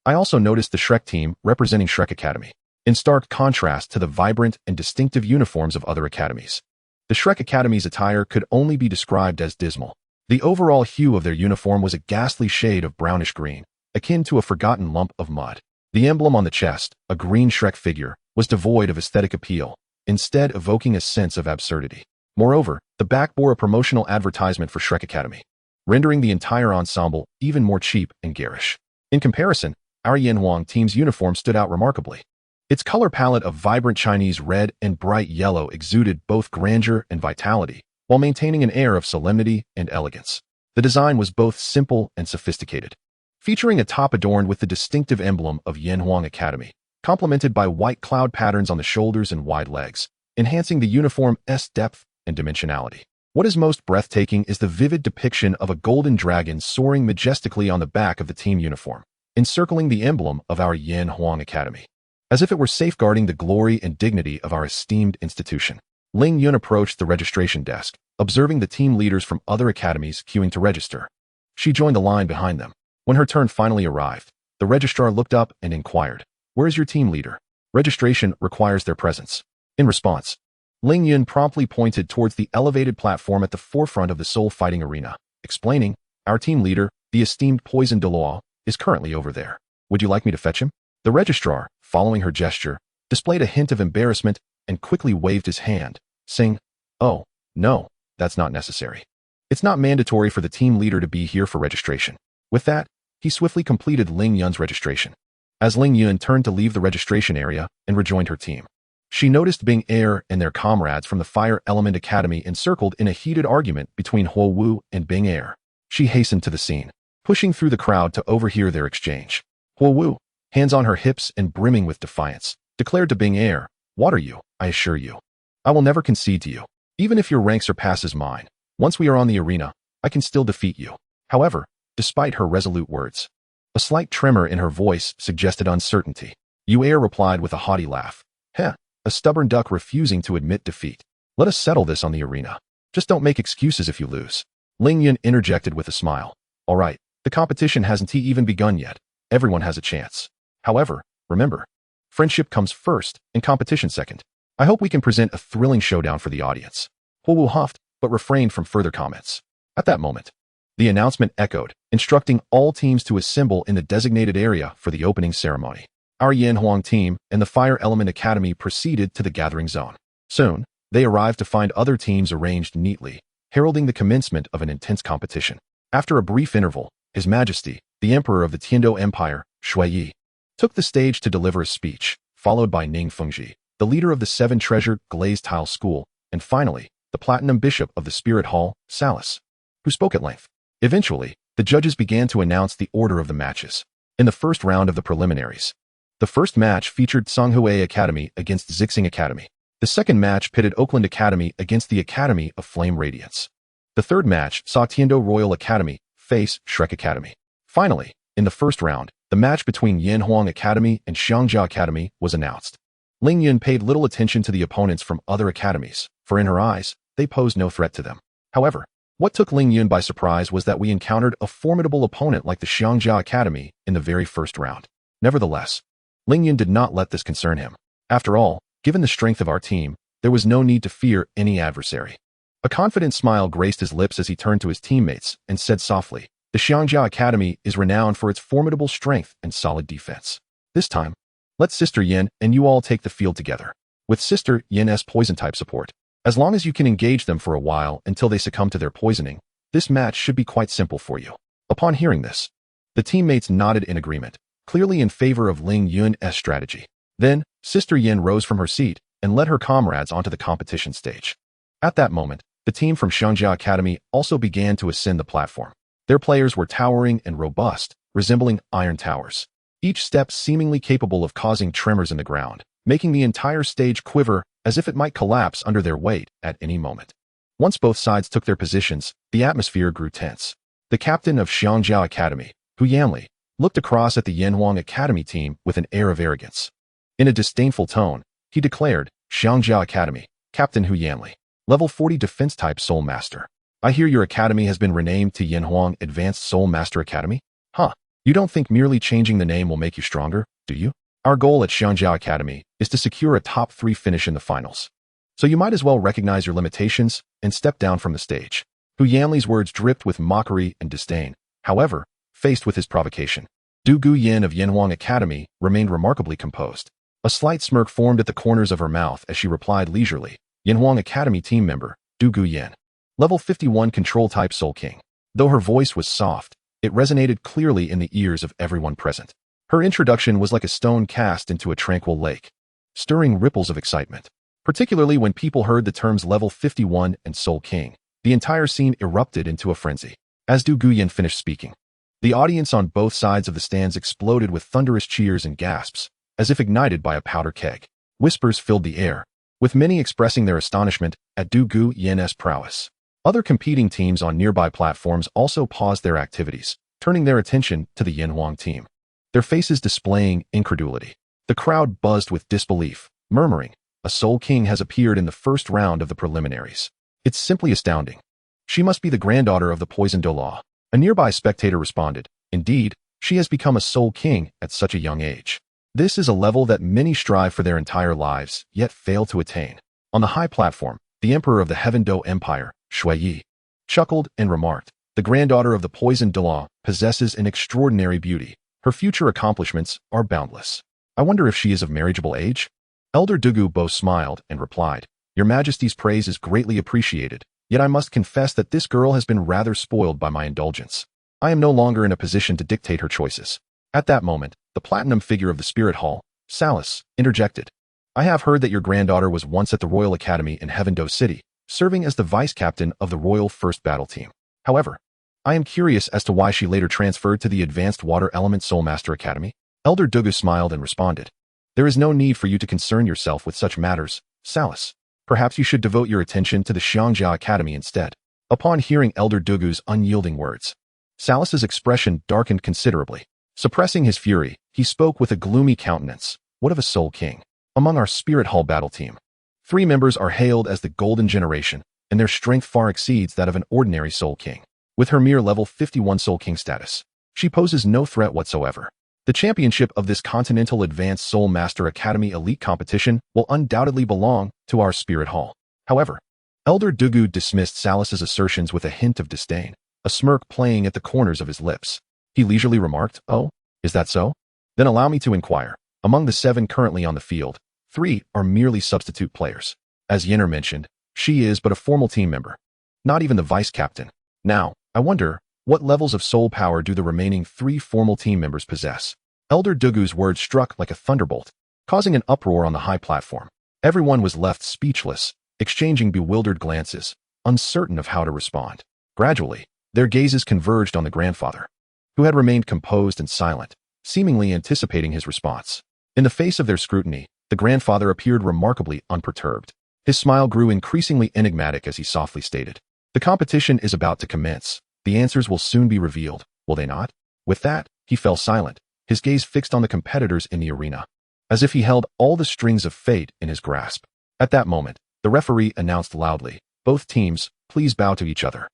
I also noticed the Shrek team representing Shrek Academy, in stark contrast to the vibrant and distinctive uniforms of other academies. The Shrek Academy's attire could only be described as dismal. The overall hue of their uniform was a ghastly shade of brownish green, akin to a forgotten lump of mud. The emblem on the chest, a green Shrek figure, was devoid of aesthetic appeal, instead evoking a sense of absurdity. Moreover, the back bore a promotional advertisement for Shrek Academy, rendering the entire ensemble even more cheap and garish. In comparison, our Yanhuang team's uniform stood out remarkably. Its color palette of vibrant Chinese red and bright yellow exuded both grandeur and vitality, while maintaining an air of solemnity and elegance. The design was both simple and sophisticated, featuring a top adorned with the distinctive emblem of Yanhuang Academy, complemented by white cloud patterns on the shoulders and wide legs, enhancing the uniform's depth and dimensionality. What is most breathtaking is the vivid depiction of a golden dragon soaring majestically on the back of the team uniform, encircling the emblem of our Yanhuang Academy, as if it were safeguarding the glory and dignity of our esteemed institution. Ling Yun approached the registration desk, observing the team leaders from other academies queuing to register. She joined the line behind them. When her turn finally arrived, the registrar looked up and inquired, "Where is your team leader? Registration requires their presence." In response, Ling Yun promptly pointed towards the elevated platform at the forefront of the soul fighting arena, explaining, "Our team leader, the esteemed Poison Douluo, is currently over there. Would you like me to fetch him?" The registrar, following her gesture, displayed a hint of embarrassment and quickly waved his hand, saying, "Oh, no, that's not necessary." It's not mandatory for the team leader to be here for registration. With that, he swiftly completed Ling Yun's registration. As Ling Yun turned to leave the registration area and rejoined her team, she noticed Bing Er and their comrades from the Fire Element Academy encircled in a heated argument between Huo Wu and Bing Er. She hastened to the scene, pushing through the crowd to overhear their exchange. Huo Wu, hands on her hips and brimming with defiance, declared to Bing Er, "What are you? I assure you. I will never concede to you. Even if your rank surpasses mine, once we are on the arena, I can still defeat you." However, despite her resolute words, a slight tremor in her voice suggested uncertainty. Yu Er replied with a haughty laugh. "Heh, a stubborn duck refusing to admit defeat. Let us settle this on the arena. Just don't make excuses if you lose." Ling Yun interjected with a smile. "All right, the competition hasn't even begun yet. Everyone has a chance. However, remember, friendship comes first and competition second. I hope we can present a thrilling showdown for the audience." Huo Wu huffed, but refrained from further comments. At that moment, the announcement echoed, instructing all teams to assemble in the designated area for the opening ceremony. Our Yanhuang team and the Fire Element Academy proceeded to the gathering zone. Soon, they arrived to find other teams arranged neatly, heralding the commencement of an intense competition. After a brief interval, His Majesty, the Emperor of the Tiando Empire, Shui Yi, took the stage to deliver a speech, followed by Ning Fengji, the leader of the Seven Treasure Glazed Tile School, and finally, the Platinum Bishop of the Spirit Hall, Salis, who spoke at length. Eventually, the judges began to announce the order of the matches. In the first round of the preliminaries, the first match featured Songhui Academy against Zixing Academy. The second match pitted Oakland Academy against the Academy of Flame Radiance. The third match saw Tiando Royal Academy face Shrek Academy. Finally, in the first round, the match between Yanhuang Academy and Xiangjia Academy was announced. Ling Yun paid little attention to the opponents from other academies, for in her eyes, they posed no threat to them. However, what took Ling Yun by surprise was that we encountered a formidable opponent like the Xiangjia Academy in the very first round. Nevertheless, Ling Yun did not let this concern him. After all, given the strength of our team, there was no need to fear any adversary. A confident smile graced his lips as he turned to his teammates and said softly, "The Xiangjia Academy is renowned for its formidable strength and solid defense. This time, let Sister Yin and you all take the field together. With Sister Yin's poison-type support, as long as you can engage them for a while until they succumb to their poisoning, this match should be quite simple for you." Upon hearing this, the teammates nodded in agreement, clearly in favor of Ling Yun's strategy. Then, Sister Yin rose from her seat and led her comrades onto the competition stage. At that moment, the team from Xiangjia Academy also began to ascend the platform. Their players were towering and robust, resembling iron towers, each step seemingly capable of causing tremors in the ground, making the entire stage quiver as if it might collapse under their weight at any moment. Once both sides took their positions, the atmosphere grew tense. The captain of Xiangjia Academy, Hu Yanli, looked across at the Yanhuang Academy team with an air of arrogance. In a disdainful tone, he declared, "Xiangjia Academy, Captain Hu Yanli, Level 40 Defense-type Soul Master. I hear your academy has been renamed to Yanhuang Advanced Soul Master Academy? Huh, you don't think merely changing the name will make you stronger, do you? Our goal at Xiangjia Academy is to secure a top 3 finish in the finals. So you might as well recognize your limitations and step down from the stage." Hu Yanli's words dripped with mockery and disdain. However, faced with his provocation, Du Gu Yin of Yanhuang Academy remained remarkably composed. A slight smirk formed at the corners of her mouth as she replied leisurely, "Yanhuang Academy team member, Du Gu Yin. Level 51 Control-type Soul King." Though her voice was soft, it resonated clearly in the ears of everyone present. Her introduction was like a stone cast into a tranquil lake, stirring ripples of excitement. Particularly when people heard the terms Level 51 and Soul King, the entire scene erupted into a frenzy. As Du Guyan finished speaking, the audience on both sides of the stands exploded with thunderous cheers and gasps, as if ignited by a powder keg. Whispers filled the air, with many expressing their astonishment at Du Gu Yan's prowess. Other competing teams on nearby platforms also paused their activities, turning their attention to the Yanhuang team, their faces displaying incredulity. The crowd buzzed with disbelief, murmuring, "A Soul King has appeared in the first round of the preliminaries. It's simply astounding. She must be the granddaughter of the poisoned Douluo." A nearby spectator responded, "Indeed, she has become a Soul King at such a young age. This is a level that many strive for their entire lives, yet fail to attain." On the high platform, the Emperor of the Heaven Do Empire, Shui Yi, chuckled and remarked, "The granddaughter of the poisoned Douluo possesses an extraordinary beauty. Her future accomplishments are boundless. I wonder if she is of marriageable age?" Elder Dugu Bo smiled and replied, "Your Majesty's praise is greatly appreciated, Yet I must confess that this girl has been rather spoiled by my indulgence. I am no longer in a position to dictate her choices. At that moment, the platinum figure of the Spirit Hall, Salus, interjected. I have heard that your granddaughter was once at the Royal Academy in Heavendo City, serving as the vice-captain of the Royal First Battle Team. However, I am curious as to why she later transferred to the Advanced Water Element Soul Master Academy. Elder Douluo smiled and responded. There is no need for you to concern yourself with such matters, Salus. Perhaps you should devote your attention to the Xiangjia Academy instead. Upon hearing Elder Douluo's unyielding words, Salus's expression darkened considerably. Suppressing his fury, he spoke with a gloomy countenance. What of a Soul King? Among our Spirit Hall battle team, 3 members are hailed as the Golden Generation, and their strength far exceeds that of an ordinary Soul King. With her mere level 51 Soul King status, she poses no threat whatsoever. The championship of this Continental Advanced Soul Master Academy Elite competition will undoubtedly belong to our Spirit Hall. However, Elder Douluo dismissed Salus's assertions with a hint of disdain, a smirk playing at the corners of his lips. He leisurely remarked, "Oh, is that so? Then allow me to inquire. Among the 7 currently on the field, 3 are merely substitute players. As Yenner mentioned, she is but a formal team member, not even the vice-captain. Now, I wonder, what levels of soul power do the remaining 3 formal team members possess?" Elder Douluo's words struck like a thunderbolt, causing an uproar on the high platform. Everyone was left speechless, exchanging bewildered glances, uncertain of how to respond. Gradually, their gazes converged on the grandfather, who had remained composed and silent, seemingly anticipating his response. In the face of their scrutiny, the grandfather appeared remarkably unperturbed. His smile grew increasingly enigmatic as he softly stated, "The competition is about to commence. The answers will soon be revealed, will they not?" With that, he fell silent, his gaze fixed on the competitors in the arena, as if he held all the strings of fate in his grasp. At that moment, the referee announced loudly, "Both teams, please bow to each other."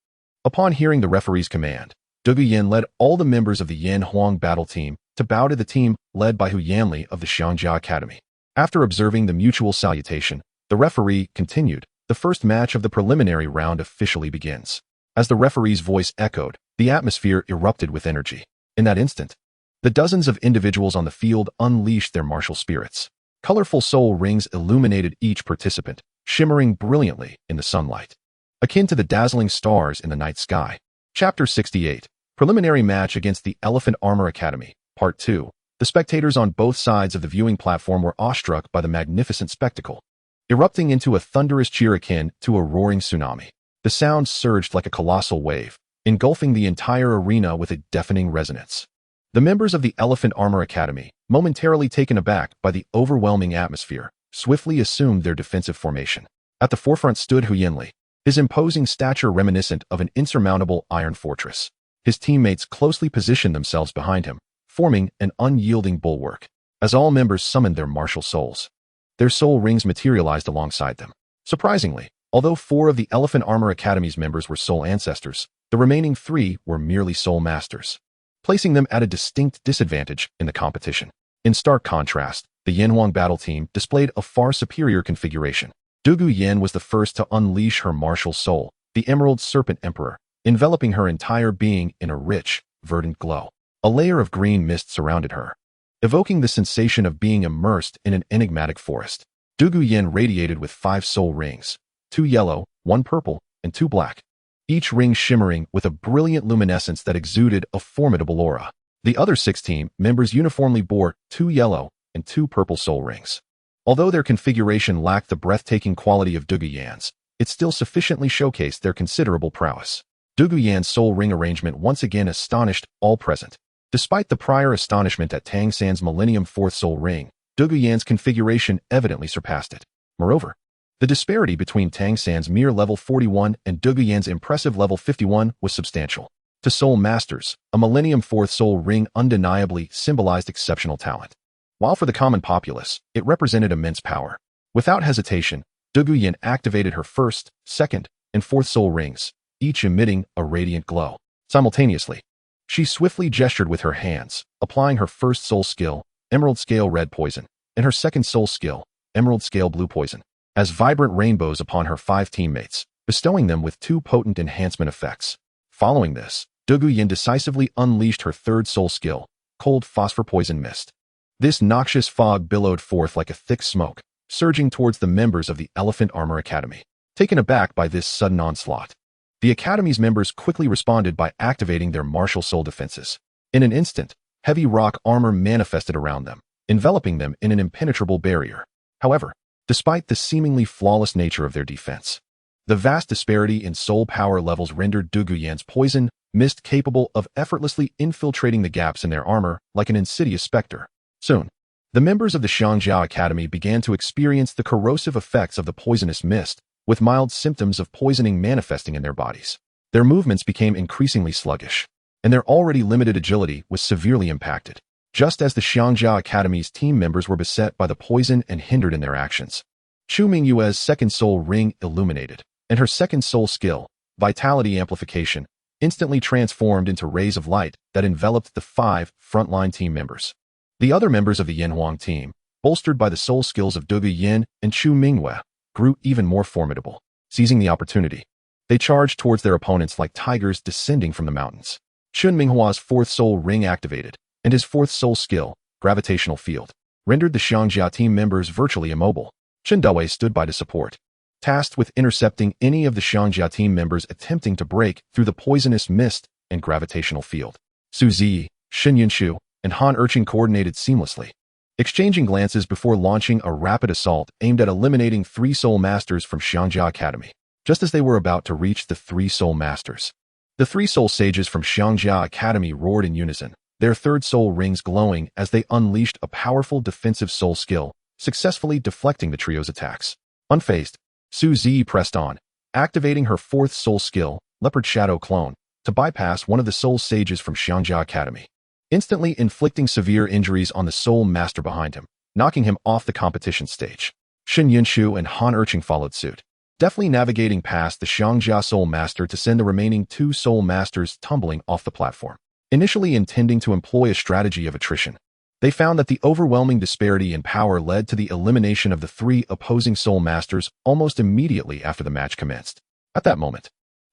Upon hearing the referee's command, Douluo Yin led all the members of the Yan Huang battle team to bow to the team led by Hu Yanli of the Xiangjia Academy. After observing the mutual salutation, the referee continued, "The first match of the preliminary round officially begins." As the referee's voice echoed, the atmosphere erupted with energy. In that instant, the dozens of individuals on the field unleashed their martial spirits. Colorful soul rings illuminated each participant, shimmering brilliantly in the sunlight, akin to the dazzling stars in the night sky. Chapter 68, Preliminary Match Against the Elephant Armor Academy, Part 2. The spectators on both sides of the viewing platform were awestruck by the magnificent spectacle, erupting into a thunderous cheer akin to a roaring tsunami. The sound surged like a colossal wave, engulfing the entire arena with a deafening resonance. The members of the Elephant Armor Academy, momentarily taken aback by the overwhelming atmosphere, swiftly assumed their defensive formation. At the forefront stood Hu Yanli, his imposing stature reminiscent of an insurmountable iron fortress. His teammates closely positioned themselves behind him, forming an unyielding bulwark. As all members summoned their martial souls, their soul rings materialized alongside them. Surprisingly, although 4 of the Elephant Armor Academy's members were soul ancestors, the remaining 3 were merely soul masters, placing them at a distinct disadvantage in the competition. In stark contrast, the Yanhuang battle team displayed a far superior configuration. Douluo Yin was the first to unleash her martial soul, the Emerald Serpent Emperor, enveloping her entire being in a rich, verdant glow. A layer of green mist surrounded her, evoking the sensation of being immersed in an enigmatic forest. Douluo Yin radiated with 5 soul rings, 2 yellow, 1 purple, and 2 black, each ring shimmering with a brilliant luminescence that exuded a formidable aura. The other 6 team members uniformly bore 2 yellow and 2 purple soul rings. Although their configuration lacked the breathtaking quality of Douluo Yin's, it still sufficiently showcased their considerable prowess. Douluo Yin's soul ring arrangement once again astonished all present. Despite the prior astonishment at Tang San's Millennium 4th soul ring, Douluo Yin's configuration evidently surpassed it. Moreover, the disparity between Tang San's mere level 41 and Douluo Yin's impressive level 51 was substantial. To soul masters, a Millennium 4th soul ring undeniably symbolized exceptional talent, while for the common populace, it represented immense power. Without hesitation, Douluo Yin activated her 1st, 2nd, and 4th soul rings, each emitting a radiant glow. Simultaneously, she swiftly gestured with her hands, applying her 1st soul skill, Emerald Scale Red Poison, and her 2nd soul skill, Emerald Scale Blue Poison, as vibrant rainbows upon her 5 teammates, bestowing them with 2 potent enhancement effects. Following this, Douluo Yin decisively unleashed her 3rd soul skill, Cold Phosphor Poison Mist. This noxious fog billowed forth like a thick smoke, surging towards the members of the Elephant Armor Academy. Taken aback by this sudden onslaught, the Academy's members quickly responded by activating their martial soul defenses. In an instant, heavy rock armor manifested around them, enveloping them in an impenetrable barrier. However, despite the seemingly flawless nature of their defense, the vast disparity in soul power levels rendered Douluo Yan's poison mist capable of effortlessly infiltrating the gaps in their armor like an insidious specter. Soon, the members of the Xiangjia Academy began to experience the corrosive effects of the poisonous mist, with mild symptoms of poisoning manifesting in their bodies. Their movements became increasingly sluggish, and their already limited agility was severely impacted. Just as the Xiangjia Academy's team members were beset by the poison and hindered in their actions, Chu Mingyue's second soul ring illuminated, and her second soul skill, Vitality Amplification, instantly transformed into rays of light that enveloped the 5 frontline team members. The other members of the Yanhuang team, bolstered by the soul skills of Douluo Yin and Chu Mingyue, grew even more formidable. Seizing the opportunity, they charged towards their opponents like tigers descending from the mountains. Chun Minghua's fourth soul ring activated, and his fourth soul skill, Gravitational Field, rendered the Xiangjia team members virtually immobile. Chen Dawei stood by to support, tasked with intercepting any of the Xiangjia team members attempting to break through the poisonous mist and gravitational field. Su Ziyi, Shen Yunshu, and Han Erqing coordinated seamlessly, exchanging glances before launching a rapid assault aimed at eliminating 3 soul masters from Xiangjia Academy. Just as they were about to reach the 3 soul masters, the 3 soul sages from Xiangjia Academy roared in unison, their third soul rings glowing as they unleashed a powerful defensive soul skill, successfully deflecting the trio's attacks. Unfazed, Su Ziyi pressed on, activating her fourth soul skill, Leopard Shadow Clone, to bypass one of the soul sages from Xiangjia Academy, instantly inflicting severe injuries on the soul master behind him, knocking him off the competition stage. Shen Yunshu and Han Erqing followed suit, deftly navigating past the Xiangjia soul master to send the remaining 2 soul masters tumbling off the platform. Initially intending to employ a strategy of attrition, they found that the overwhelming disparity in power led to the elimination of the 3 opposing soul masters almost immediately after the match commenced. At that moment,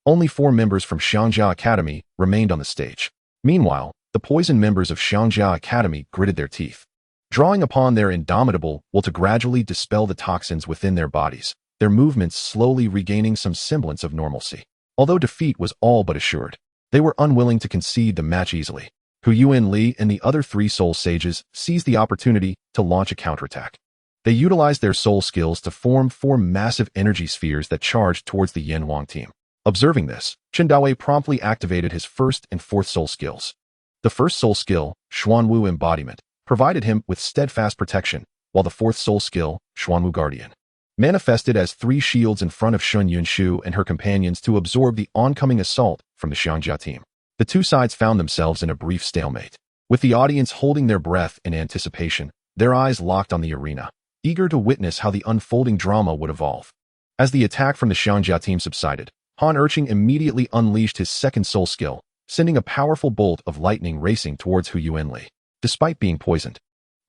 only 4 members from Xiangjia Academy remained on the stage. Meanwhile, the poison members of Xiangjia Academy gritted their teeth, drawing upon their indomitable will to gradually dispel the toxins within their bodies, their movements slowly regaining some semblance of normalcy. Although defeat was all but assured, they were unwilling to concede the match easily. Hu Yuan Li and the other 3 soul sages seized the opportunity to launch a counterattack. They utilized their soul skills to form 4 massive energy spheres that charged towards the Yanhuang team. Observing this, Chen Dawei promptly activated his first and fourth soul skills. The first soul skill, Xuanwu Embodiment, provided him with steadfast protection, while the fourth soul skill, Xuanwu Guardian, manifested as 3 shields in front of Shen Yunshu and her companions to absorb the oncoming assault from the Xiangjia team. The 2 sides found themselves in a brief stalemate, with the audience holding their breath in anticipation, their eyes locked on the arena, eager to witness how the unfolding drama would evolve. As the attack from the Xiangjia team subsided, Han Erqing immediately unleashed his second soul skill, sending a powerful bolt of lightning racing towards Hu Yuan Li. Despite being poisoned,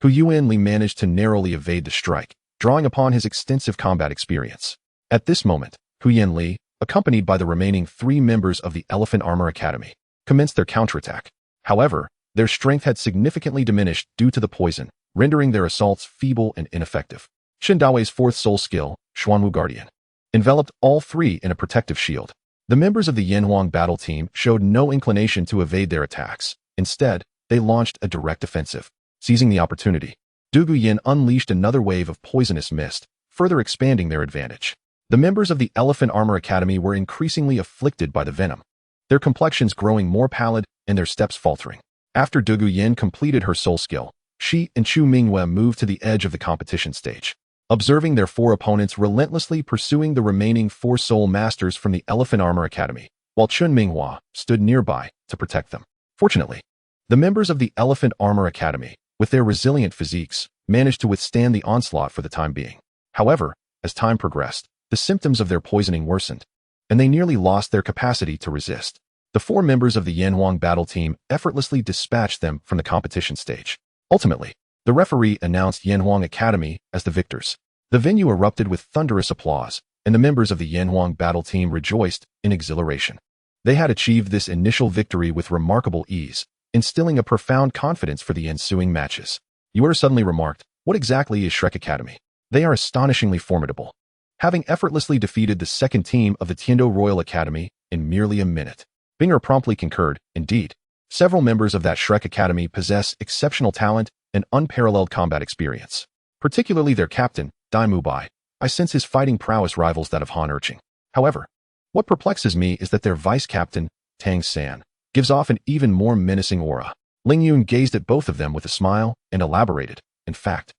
Hu Yuan Li managed to narrowly evade the strike, drawing upon his extensive combat experience. At this moment, Hu Yuan Li, accompanied by the remaining 3 members of the Elephant Armor Academy, commenced their counterattack. However, their strength had significantly diminished due to the poison, rendering their assaults feeble and ineffective. Shen Dawei's fourth soul skill, Xuanwu Guardian, enveloped all 3 in a protective shield. The members of the Yanhuang battle team showed no inclination to evade their attacks. Instead, they launched a direct offensive. Seizing the opportunity, Douluo Yin unleashed another wave of poisonous mist, further expanding their advantage. The members of the Elephant Armor Academy were increasingly afflicted by the venom, their complexions growing more pallid and their steps faltering. After Douluo Yin completed her soul skill, she and Chu Mingyue moved to the edge of the competition stage, observing their 4 opponents relentlessly pursuing the remaining 4 soul masters from the Elephant Armor Academy, while Chun Minghua stood nearby to protect them. Fortunately, the members of the Elephant Armor Academy, with their resilient physiques, managed to withstand the onslaught for the time being. However, as time progressed, the symptoms of their poisoning worsened, and they nearly lost their capacity to resist. The 4 members of the Yanhuang battle team effortlessly dispatched them from the competition stage. Ultimately, the referee announced Yanhuang Academy as the victors. The venue erupted with thunderous applause, and the members of the Yanhuang battle team rejoiced in exhilaration. They had achieved this initial victory with remarkable ease, instilling a profound confidence for the ensuing matches. Yuer suddenly remarked, "What exactly is Shrek Academy? They are astonishingly formidable. having effortlessly defeated the second team of the Tiando Royal Academy in merely a minute. Binger promptly concurred, indeed. Several members of that Shrek Academy possess exceptional talent and unparalleled combat experience. Particularly their captain, Dai Mubai. I sense his fighting prowess rivals that of Han Erqing. However, what perplexes me is that their vice-captain, Tang San, gives off an even more menacing aura. Ling Yun gazed at both of them with a smile and elaborated. In fact,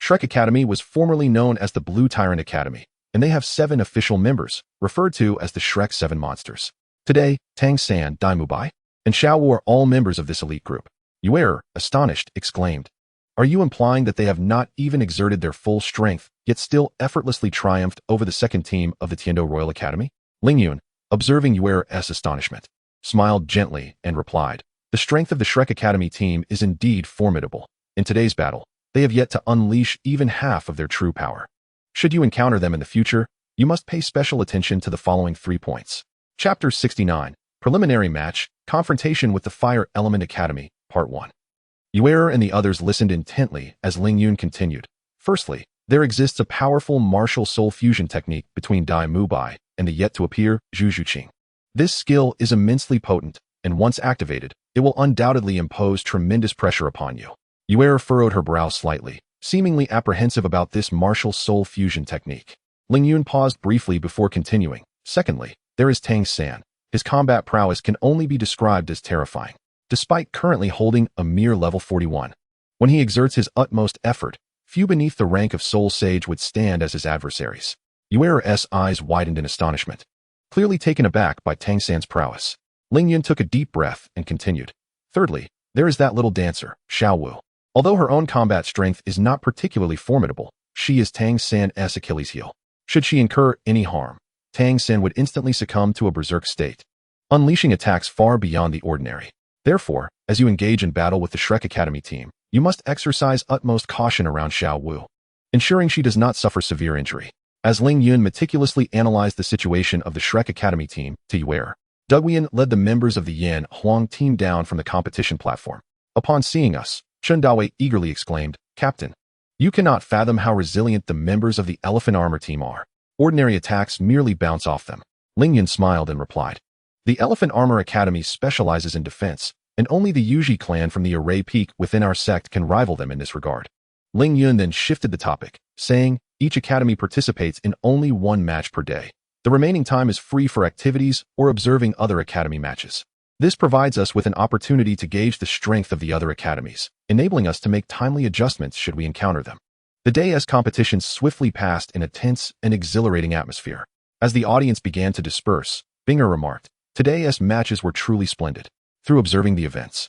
Shrek Academy was formerly known as the Blue Tyrant Academy, and they have 7 official members, referred to as the Shrek 7 Monsters. Today, Tang San, Dai Mubai, and Xiao Wu are all members of this elite group. Yue, astonished, exclaimed, "Are you implying that they have not even exerted their full strength, yet still effortlessly triumphed over the second team of the Tiando Royal Academy?" Ling Yun, observing Yue's astonishment, smiled gently and replied, "The strength of the Shrek Academy team is indeed formidable. In today's battle, they have yet to unleash even half of their true power. Should you encounter them in the future, you must pay special attention to the following 3 points. Chapter 69, Preliminary Match, Confrontation with the Fire Element Academy, Part 1. Yue and the others listened intently as Ling Yun continued. Firstly, there exists a powerful martial soul fusion technique between Dai Mubai and the yet-to-appear Zhu Zhuqing. This skill is immensely potent, and once activated, it will undoubtedly impose tremendous pressure upon you. Yue furrowed her brow slightly, seemingly apprehensive about this martial soul fusion technique. Ling Yun paused briefly before continuing. Secondly, there is Tang San. His combat prowess can only be described as terrifying, despite currently holding a mere level 41. When he exerts his utmost effort, few beneath the rank of Soul Sage would stand as his adversaries. Yue's eyes widened in astonishment. Clearly taken aback by Tang San's prowess, Ling Yun took a deep breath and continued. Thirdly, there is that little dancer, Xiao Wu. Although her own combat strength is not particularly formidable, she is Tang San's Achilles heel. Should she incur any harm, Tang San would instantly succumb to a berserk state, unleashing attacks far beyond the ordinary. Therefore, as you engage in battle with the Shrek Academy team, you must exercise utmost caution around Xiao Wu, ensuring she does not suffer severe injury. As Ling Yun meticulously analyzed the situation of the Shrek Academy team, to Yue, Duguian led the members of the Yan Huang team down from the competition platform. Upon seeing us, Chen Dawei eagerly exclaimed, "Captain, you cannot fathom how resilient the members of the Elephant Armor team are. Ordinary attacks merely bounce off them." Ling Yun smiled and replied, "The Elephant Armor Academy specializes in defense, and only the Yuji clan from the Array Peak within our sect can rival them in this regard." Ling Yun then shifted the topic, saying, "Each academy participates in only 1 match per day. The remaining time is free for activities or observing other academy matches. This provides us with an opportunity to gauge the strength of the other academies, enabling us to make timely adjustments should we encounter them." The day's competition swiftly passed in a tense and exhilarating atmosphere. As the audience began to disperse, Binger remarked, "Today's matches were truly splendid. Through observing the events,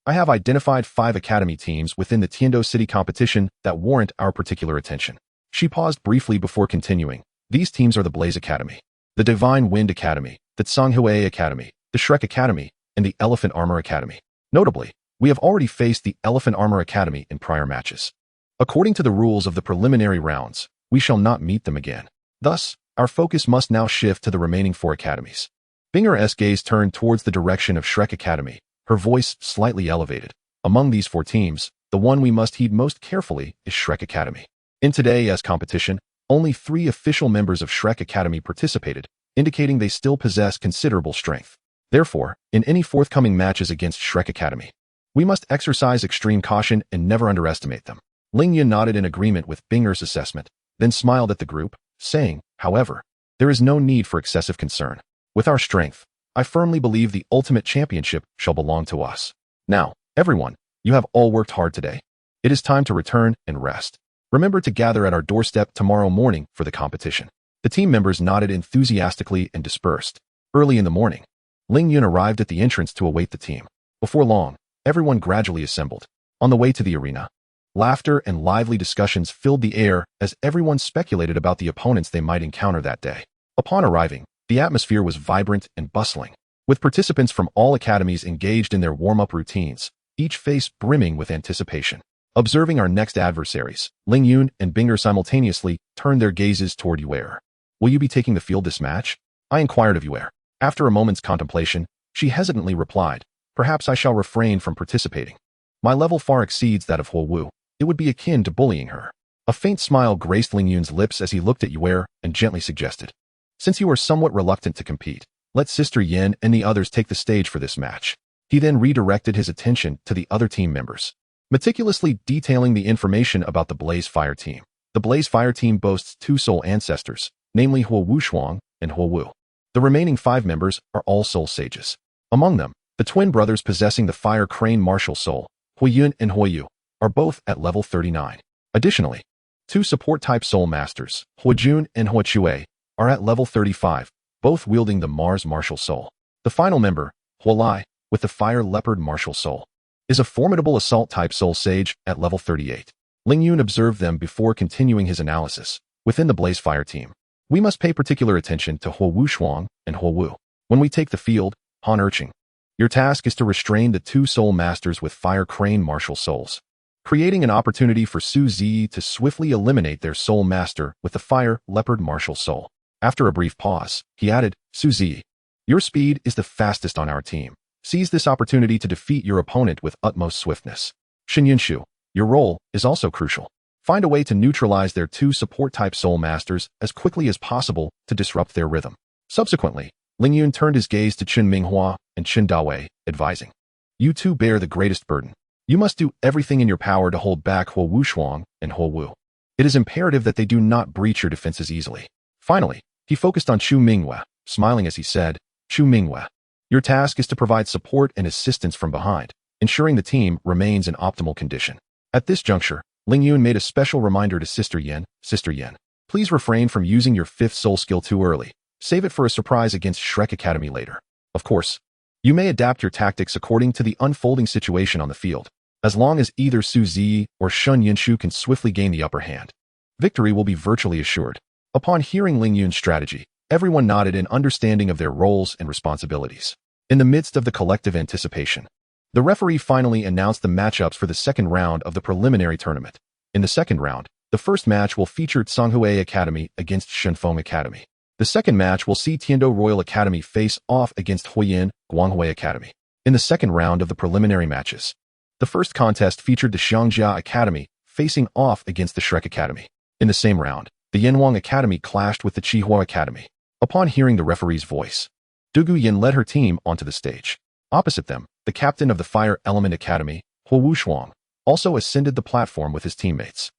I have identified 5 academy teams within the Tiando City competition that warrant our particular attention." She paused briefly before continuing. "These teams are the Blaze Academy, the Divine Wind Academy, the Tsanghui Academy, the Shrek Academy, and the Elephant Armor Academy. Notably, we have already faced the Elephant Armor Academy in prior matches. According to the rules of the preliminary rounds, we shall not meet them again. Thus, our focus must now shift to the remaining 4 academies." Binger's gaze turned towards the direction of Shrek Academy, her voice slightly elevated. "Among these 4 teams, the one we must heed most carefully is Shrek Academy. In today's competition, only 3 official members of Shrek Academy participated, indicating they still possess considerable strength. Therefore, in any forthcoming matches against Shrek Academy, we must exercise extreme caution and never underestimate them." Ling Yun nodded in agreement with Binger's assessment, then smiled at the group, saying, "However, there is no need for excessive concern. With our strength, I firmly believe the ultimate championship shall belong to us. Now, everyone, you have all worked hard today. It is time to return and rest. Remember to gather at our doorstep tomorrow morning for the competition." The team members nodded enthusiastically and dispersed. Early in the morning, Ling Yun arrived at the entrance to await the team. Before long, everyone gradually assembled. On the way to the arena, laughter and lively discussions filled the air as everyone speculated about the opponents they might encounter that day. Upon arriving, the atmosphere was vibrant and bustling, with participants from all academies engaged in their warm-up routines, each face brimming with anticipation. Observing our next adversaries, Ling Yun and Binger simultaneously turned their gazes toward Yue. "Will you be taking the field this match?" I inquired of Yue. After a moment's contemplation, she hesitantly replied, "Perhaps I shall refrain from participating. My level far exceeds that of Huo Wu. It would be akin to bullying her." A faint smile graced Ling Yun's lips as he looked at Yue and gently suggested, "Since you are somewhat reluctant to compete, let Sister Yin and the others take the stage for this match." He then redirected his attention to the other team members, meticulously detailing the information about the Blaze Fire team. The Blaze Fire team boasts 2 soul ancestors, namely Huo Wushuang and Huo Wu. The remaining 5 members are all soul sages. Among them, the twin brothers possessing the Fire Crane martial soul, Hui Yun and Hui Yu, are both at level 39. Additionally, 2 support-type soul masters, Hua Jun and Hua Chue, are at level 35, both wielding the Mars martial soul. The final member, Hua Lai, with the Fire Leopard martial soul, is a formidable assault-type soul sage at level 38. Ling Yun observed them before continuing his analysis. Within the Blaze Fire team, we must pay particular attention to Huo Wushuang and Huo Wu. When we take the field, Han Erqing, your task is to restrain the 2 soul masters with Fire Crane martial souls, creating an opportunity for Su Zi to swiftly eliminate their soul master with the Fire Leopard martial soul. After a brief pause, he added, "Su Zi, your speed is the fastest on our team. Seize this opportunity to defeat your opponent with utmost swiftness. Shin Yunshu, your role is also crucial. Find a way to neutralize their 2 support-type soul masters as quickly as possible to disrupt their rhythm." Subsequently, Ling Yun turned his gaze to Chen Minghua and Chen Dawei, advising, "You 2 bear the greatest burden. You must do everything in your power to hold back Huo Wushuang and Huo Wu. It is imperative that they do not breach your defenses easily." Finally, he focused on Chu Minghua, smiling as he said, "Chu Minghua, your task is to provide support and assistance from behind, ensuring the team remains in optimal condition." At this juncture, Ling Yun made a special reminder to Sister Yin, "Sister Yin, please refrain from using your 5th soul skill too early. Save it for a surprise against Shrek Academy later. Of course, you may adapt your tactics according to the unfolding situation on the field. As long as either Su Zi or Shun Yunshu can swiftly gain the upper hand, victory will be virtually assured." Upon hearing Ling Yun's strategy, everyone nodded in understanding of their roles and responsibilities. In the midst of the collective anticipation, the referee finally announced the matchups for the second round of the preliminary tournament. In the second round, the first match will feature Tsanghui Academy against Shenfeng Academy. The second match will see Tiando Royal Academy face off against Huiyin Guanghui Academy. In the second round of the preliminary matches, the first contest featured the Xiangjia Academy facing off against the Shrek Academy. In the same round, the Yanwang Academy clashed with the Qihua Academy. Upon hearing the referee's voice, Dugu Yin led her team onto the stage. Opposite them, the captain of the Fire Element Academy, Huo Wushuang, also ascended the platform with his teammates.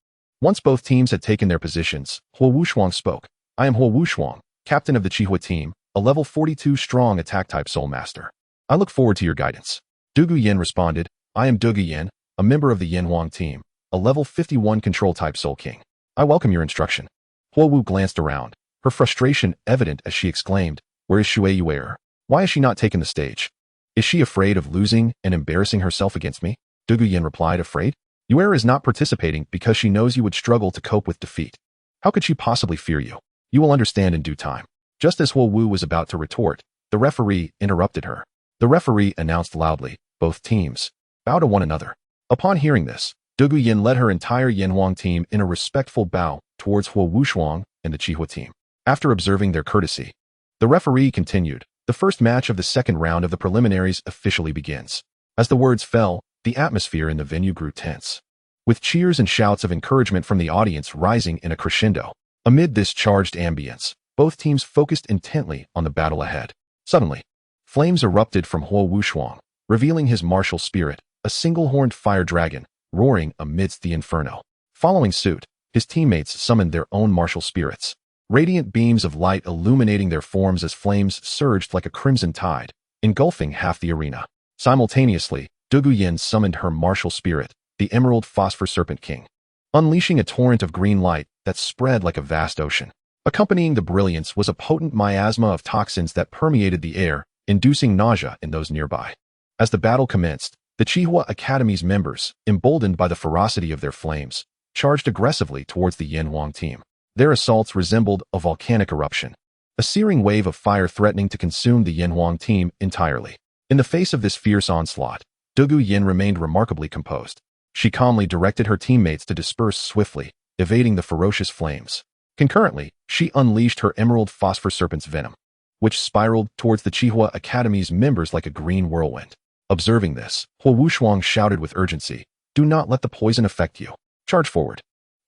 Once both teams had taken their positions, Huo Wushuang spoke, "I am Huo Wushuang, captain of the Qihua team, a level 42 strong attack-type soul master. I look forward to your guidance." Dugu Yin responded, "I am Dugu Yin, a member of the Yanwang team, a level 51 control-type soul king. I welcome your instruction." Huo Wu glanced around, her frustration evident as she exclaimed, "Where is Xue Yue? Why has she not taken the stage? Is she afraid of losing and embarrassing herself against me?" Dugu Yin replied, "Afraid? Yue is not participating because she knows you would struggle to cope with defeat. How could she possibly fear you? You will understand in due time." Just as Huo Wu was about to retort, the referee interrupted her. The referee announced loudly, "Both teams, bow to one another." Upon hearing this, Dugu Yin led her entire Yanwang team in a respectful bow towards Huo Wushuang and the Qihua team. After observing their courtesy, the referee continued, "The first match of the second round of the preliminaries officially begins." As the words fell, the atmosphere in the venue grew tense, with cheers and shouts of encouragement from the audience rising in a crescendo. Amid this charged ambience, both teams focused intently on the battle ahead. Suddenly, flames erupted from Huo Wushuang, revealing his martial spirit, a single-horned fire dragon, roaring amidst the inferno. Following suit, his teammates summoned their own martial spirits, radiant beams of light illuminating their forms as flames surged like a crimson tide, engulfing half the arena. Simultaneously, Dugu Yin summoned her martial spirit, the Emerald Phosphor Serpent King, unleashing a torrent of green light that spread like a vast ocean. Accompanying the brilliance was a potent miasma of toxins that permeated the air, inducing nausea in those nearby. As the battle commenced, the Qihua Academy's members, emboldened by the ferocity of their flames, charged aggressively towards the Yanwang team. Their assaults resembled a volcanic eruption, a searing wave of fire threatening to consume the Yanwang team entirely. In the face of this fierce onslaught, Dugu Yin remained remarkably composed. She calmly directed her teammates to disperse swiftly, evading the ferocious flames. Concurrently, she unleashed her Emerald Phosphor Serpent's venom, which spiraled towards the Qihua Academy's members like a green whirlwind. Observing this, Huo Wushuang shouted with urgency, "Do not let the poison affect you. Charge forward."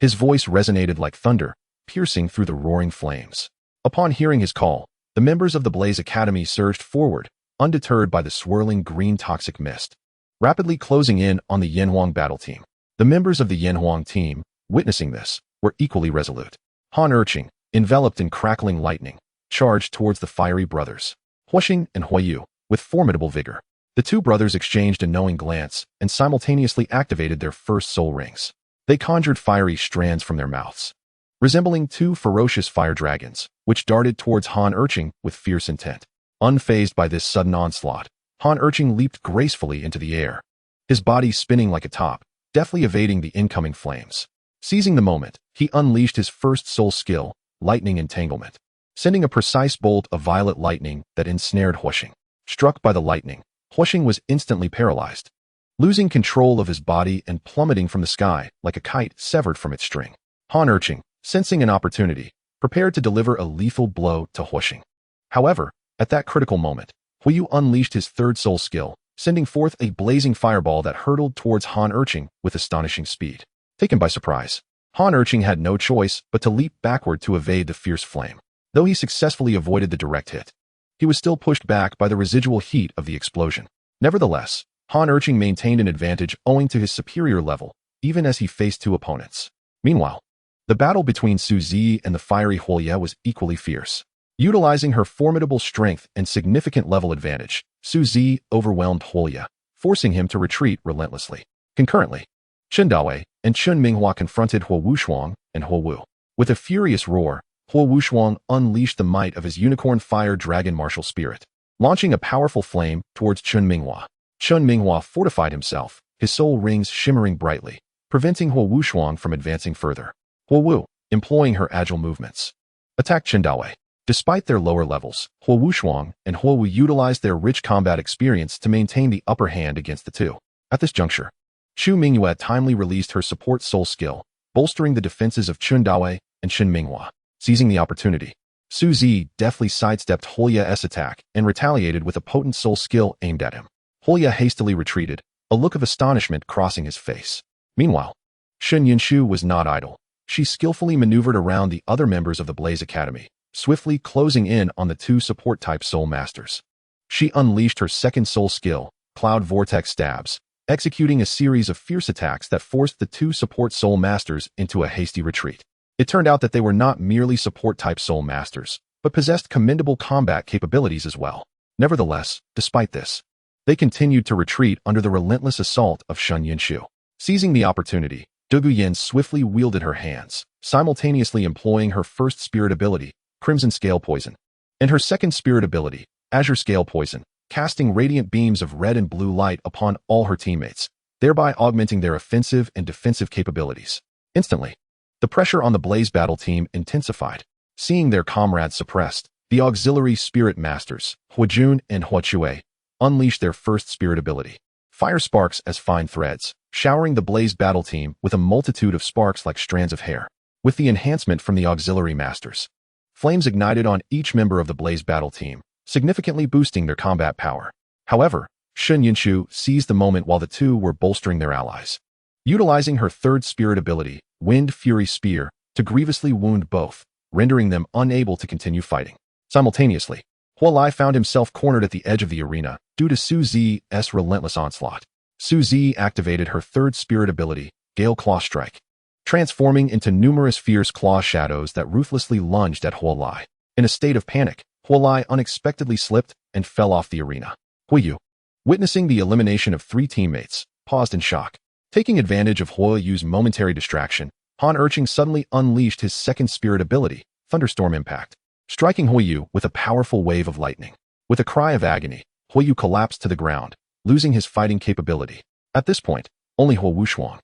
His voice resonated like thunder, piercing through the roaring flames. Upon hearing his call, the members of the Blaze Academy surged forward, undeterred by the swirling green toxic mist, rapidly closing in on the Yanhuang battle team. The members of the Yanhuang team, witnessing this, were equally resolute. Han Erqing, enveloped in crackling lightning, charged towards the fiery brothers, Huoxing and Huoyu, with formidable vigor. The two brothers exchanged a knowing glance and simultaneously activated their first soul rings. They conjured fiery strands from their mouths, resembling two ferocious fire dragons, which darted towards Han Erqing with fierce intent. Unfazed by this sudden onslaught, Han Erqing leaped gracefully into the air, his body spinning like a top, deftly evading the incoming flames. Seizing the moment, he unleashed his first soul skill, Lightning Entanglement, sending a precise bolt of violet lightning that ensnared Huoxing. Struck by the lightning, Huoxing was instantly paralyzed, losing control of his body and plummeting from the sky like a kite severed from its string. Han Erqing, sensing an opportunity, prepared to deliver a lethal blow to Huoxing. However, at that critical moment, Huoyu unleashed his third soul skill, sending forth a blazing fireball that hurtled towards Han Erqing with astonishing speed. Taken by surprise, Han Erqing had no choice but to leap backward to evade the fierce flame. Though he successfully avoided the direct hit, he was still pushed back by the residual heat of the explosion. Nevertheless, Han Erqing maintained an advantage owing to his superior level, even as he faced two opponents. Meanwhile, the battle between Su Zi and the fiery Huoye was equally fierce. Utilizing her formidable strength and significant level advantage, Su Zi overwhelmed Huoye, forcing him to retreat relentlessly. Concurrently, Chen Dawei and Chun Minghua confronted Huo Wushuang and Huo Wu. With a furious roar, Huo Wushuang unleashed the might of his unicorn fire dragon martial spirit, launching a powerful flame towards Chun Minghua. Chun Minghua fortified himself, his soul rings shimmering brightly, preventing Huo Wushuang from advancing further. Huo Wu, employing her agile movements, attacked Chen Dawei. Despite their lower levels, Huo Wushuang and Huo Wu utilized their rich combat experience to maintain the upper hand against the two. At this juncture, Chu Mingyue timely released her support soul skill, bolstering the defenses of Chun Dawei and Chen Minghua. Seizing the opportunity, Su Zi deftly sidestepped Huoye's attack and retaliated with a potent soul skill aimed at him. Huoye hastily retreated, a look of astonishment crossing his face. Meanwhile, Shen Yinshu was not idle. She skillfully maneuvered around the other members of the Blaze Academy, swiftly closing in on the two support-type soul masters. She unleashed her second soul skill, Cloud Vortex Stabs, executing a series of fierce attacks that forced the two support soul masters into a hasty retreat. It turned out that they were not merely support-type soul masters, but possessed commendable combat capabilities as well. Nevertheless, despite this, they continued to retreat under the relentless assault of Shen Yinshu. Seizing the opportunity, Douluo Yin swiftly wielded her hands, simultaneously employing her first spirit ability, Crimson Scale Poison, and her second spirit ability, Azure Scale Poison, casting radiant beams of red and blue light upon all her teammates, thereby augmenting their offensive and defensive capabilities. Instantly, the pressure on the Blaze battle team intensified. Seeing their comrades suppressed, the auxiliary spirit masters, Huojun and Huochue, unleashed their first spirit ability, Fire Sparks as fine threads, showering the Blaze battle team with a multitude of sparks like strands of hair. With the enhancement from the auxiliary masters, flames ignited on each member of the Blaze battle team, significantly boosting their combat power. However, Shen Yinshu seized the moment while the two were bolstering their allies, utilizing her third spirit ability, Wind Fury Spear, to grievously wound both, rendering them unable to continue fighting. Simultaneously, Huo Lai found himself cornered at the edge of the arena due to Su Zi's relentless onslaught. Su Zi activated her third spirit ability, Gale Claw Strike, transforming into numerous fierce claw shadows that ruthlessly lunged at Huo Lai. In a state of panic, Huo Lai unexpectedly slipped and fell off the arena. Huoyu, witnessing the elimination of three teammates, paused in shock. Taking advantage of Huoyu's momentary distraction, Han Erqing suddenly unleashed his second spirit ability, Thunderstorm Impact, striking Huoyu with a powerful wave of lightning. With a cry of agony, Huoyu collapsed to the ground, losing his fighting capability. At this point, only Huo Wushuang,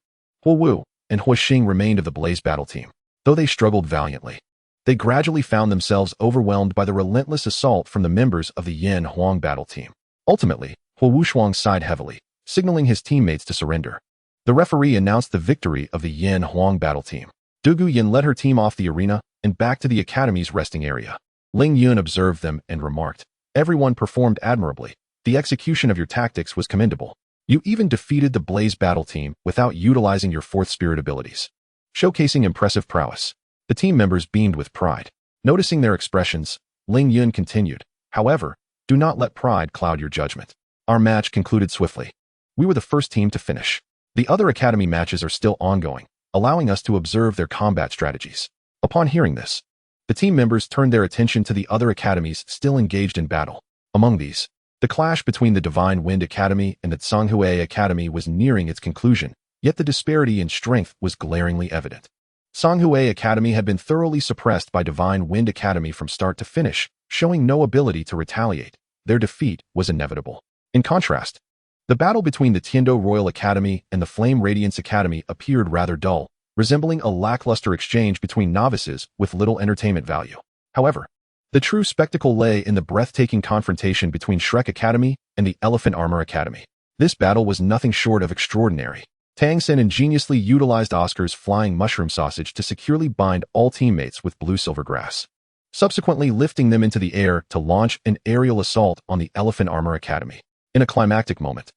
Huo Wu, and Huoxing remained of the Blaze battle team. Though they struggled valiantly, they gradually found themselves overwhelmed by the relentless assault from the members of the Yin Huang battle team. Ultimately, Huo Wushuang sighed heavily, signaling his teammates to surrender. The referee announced the victory of the Yin Huang battle team. Douluo Yin led her team off the arena and back to the academy's resting area. Ling Yun observed them and remarked, "Everyone performed admirably. The execution of your tactics was commendable. You even defeated the Blaze battle team without utilizing your fourth spirit abilities." showcasing impressive prowess. The team members beamed with pride. Noticing their expressions, Ling Yun continued, "However, do not let pride cloud your judgment. Our match concluded swiftly. We were the first team to finish. The other academy matches are still ongoing, allowing us to observe their combat strategies." Upon hearing this, the team members turned their attention to the other academies still engaged in battle. Among these, the clash between the Divine Wind Academy and the Tsanghui Academy was nearing its conclusion, yet the disparity in strength was glaringly evident. Tsanghui Academy had been thoroughly suppressed by Divine Wind Academy from start to finish, showing no ability to retaliate. Their defeat was inevitable. In contrast, the battle between the Tiando Royal Academy and the Flame Radiance Academy appeared rather dull, resembling a lackluster exchange between novices with little entertainment value. However, the true spectacle lay in the breathtaking confrontation between Shrek Academy and the Elephant Armor Academy. This battle was nothing short of extraordinary. Tang Sen ingeniously utilized Oscar's flying mushroom sausage to securely bind all teammates with blue silver grass, subsequently lifting them into the air to launch an aerial assault on the Elephant Armor Academy. In a climactic moment,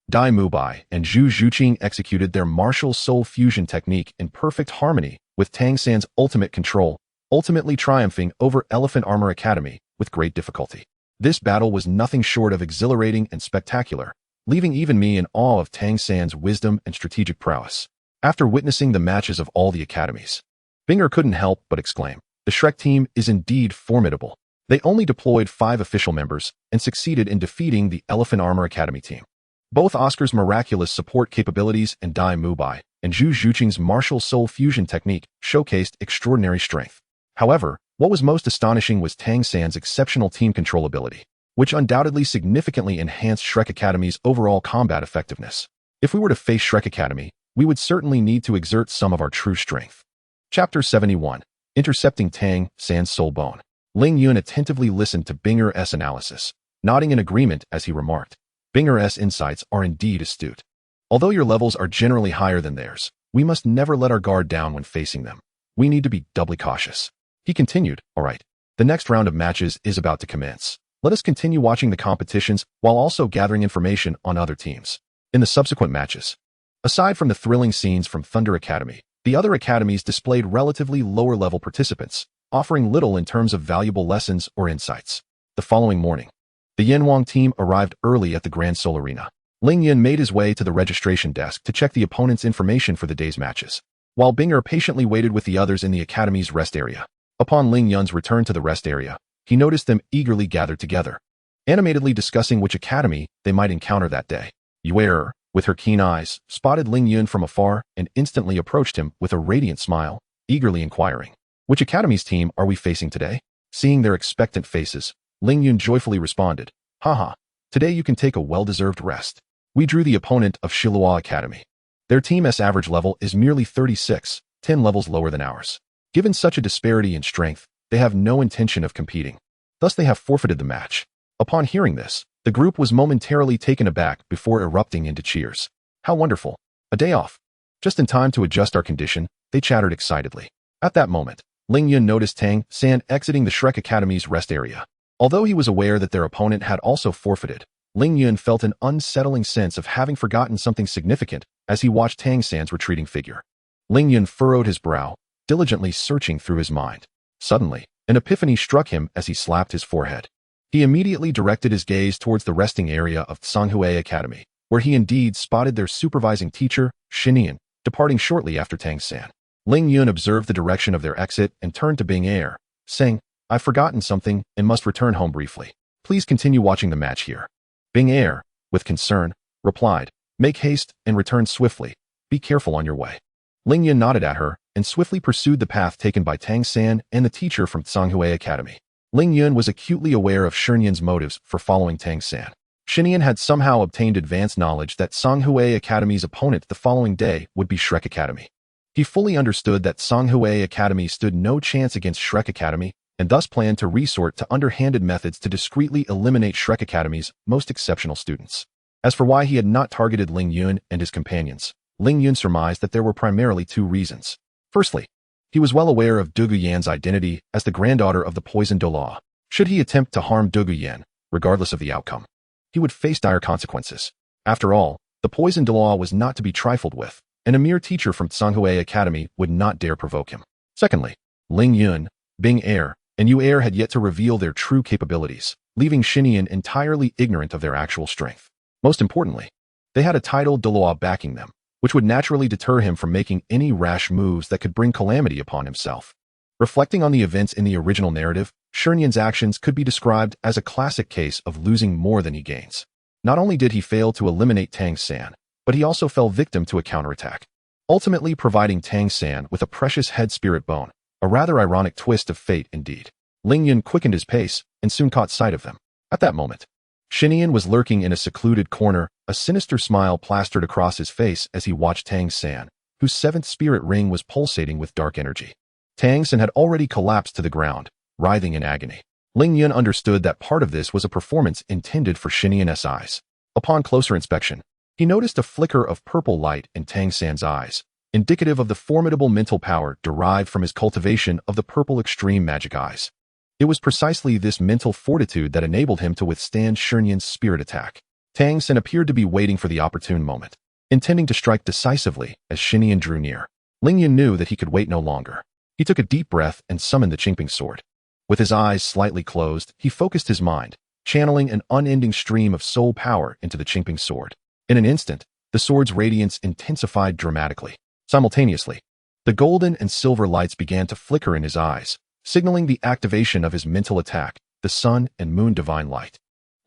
Dai Mubai and Zhu Zhuqing executed their martial soul fusion technique in perfect harmony with Tang San's ultimate control, ultimately triumphing over Elephant Armor Academy with great difficulty. This battle was nothing short of exhilarating and spectacular, leaving even me in awe of Tang San's wisdom and strategic prowess. After witnessing the matches of all the academies, Binger couldn't help but exclaim, "The Shrek team is indeed formidable." They only deployed 5 official members and succeeded in defeating the Elephant Armor Academy team. Both Oscar's miraculous support capabilities and Dai Mubai and Zhu Zhuqing's martial soul fusion technique showcased extraordinary strength. However, what was most astonishing was Tang San's exceptional team control ability, which undoubtedly significantly enhanced Shrek Academy's overall combat effectiveness. If we were to face Shrek Academy, we would certainly need to exert some of our true strength. Chapter 71. Intercepting Tang San's Soul Bone. Ling Yun attentively listened to Binger's analysis, nodding in agreement as he remarked, "Binger's insights are indeed astute. Although your levels are generally higher than theirs, we must never let our guard down when facing them. We need to be doubly cautious." He continued, "All right, the next round of matches is about to commence. Let us continue watching the competitions while also gathering information on other teams." In the subsequent matches, aside from the thrilling scenes from Thunder Academy, the other academies displayed relatively lower-level participants, offering little in terms of valuable lessons or insights. The following morning, the Yanwang team arrived early at the Grand Seoul Arena. Ling Yun made his way to the registration desk to check the opponent's information for the day's matches, while Binger patiently waited with the others in the academy's rest area. Upon Ling Yun's return to the rest area, he noticed them eagerly gathered together, animatedly discussing which academy they might encounter that day. Yue, with her keen eyes, spotted Ling Yun from afar and instantly approached him with a radiant smile, eagerly inquiring, "Which academy's team are we facing today?" Seeing their expectant faces, Ling Yun joyfully responded, "Haha, today you can take a well-deserved rest. We drew the opponent of Shilua Academy. Their team's average level is merely 36, 10 levels lower than ours. Given such a disparity in strength, they have no intention of competing. Thus they have forfeited the match." Upon hearing this, the group was momentarily taken aback before erupting into cheers. "How wonderful! A day off. Just in time to adjust our condition," they chattered excitedly. At that moment, Ling Yun noticed Tang San exiting the Shrek Academy's rest area. Although he was aware that their opponent had also forfeited, Ling Yun felt an unsettling sense of having forgotten something significant as he watched Tang San's retreating figure. Ling Yun furrowed his brow, diligently searching through his mind. Suddenly, an epiphany struck him as he slapped his forehead. He immediately directed his gaze towards the resting area of Tsanghui Academy, where he indeed spotted their supervising teacher, Shinian, departing shortly after Tang San. Ling Yun observed the direction of their exit and turned to Bing Er, saying, "I've forgotten something and must return home briefly. Please continue watching the match here." Bing Er, with concern, replied, "Make haste and return swiftly. Be careful on your way." Ling Yun nodded at her and swiftly pursued the path taken by Tang San and the teacher from Tsanghui Academy. Ling Yun was acutely aware of Shinian's motives for following Tang San. Shinian had somehow obtained advanced knowledge that Tsanghui Academy's opponent the following day would be Shrek Academy. He fully understood that Tsanghui Academy stood no chance against Shrek Academy and thus planned to resort to underhanded methods to discreetly eliminate Shrek Academy's most exceptional students. As for why he had not targeted Ling Yun and his companions, Ling Yun surmised that there were primarily 2 reasons. Firstly, he was well aware of Douluo Yan's identity as the granddaughter of the poisoned Douluo. Should he attempt to harm Douluo Yan, regardless of the outcome, he would face dire consequences. After all, the poisoned Douluo was not to be trifled with, and a mere teacher from Tsanghue Academy would not dare provoke him. Secondly, Ling Yun, Bing Er, and Yu Er had yet to reveal their true capabilities, leaving Xinian entirely ignorant of their actual strength. Most importantly, they had a titled Douluo backing them, which would naturally deter him from making any rash moves that could bring calamity upon himself. Reflecting on the events in the original narrative, Xinian's actions could be described as a classic case of losing more than he gains. Not only did he fail to eliminate Tang San, but he also fell victim to a counterattack, ultimately providing Tang San with a precious head spirit bone, a rather ironic twist of fate indeed. Ling Yun quickened his pace and soon caught sight of them. At that moment, Xinian was lurking in a secluded corner, a sinister smile plastered across his face as he watched Tang San, whose seventh spirit ring was pulsating with dark energy. Tang San had already collapsed to the ground, writhing in agony. Ling Yun understood that part of this was a performance intended for Xinian's eyes. Upon closer inspection, he noticed a flicker of purple light in Tang San's eyes, indicative of the formidable mental power derived from his cultivation of the purple extreme magic eyes. It was precisely this mental fortitude that enabled him to withstand Xinian's spirit attack. Tang San appeared to be waiting for the opportune moment, intending to strike decisively as Xinian drew near. Ling Yun knew that he could wait no longer. He took a deep breath and summoned the Qingping sword. With his eyes slightly closed, he focused his mind, channeling an unending stream of soul power into the Qingping sword. In an instant, the sword's radiance intensified dramatically. Simultaneously, the golden and silver lights began to flicker in his eyes, signaling the activation of his mental attack, the sun and moon divine light.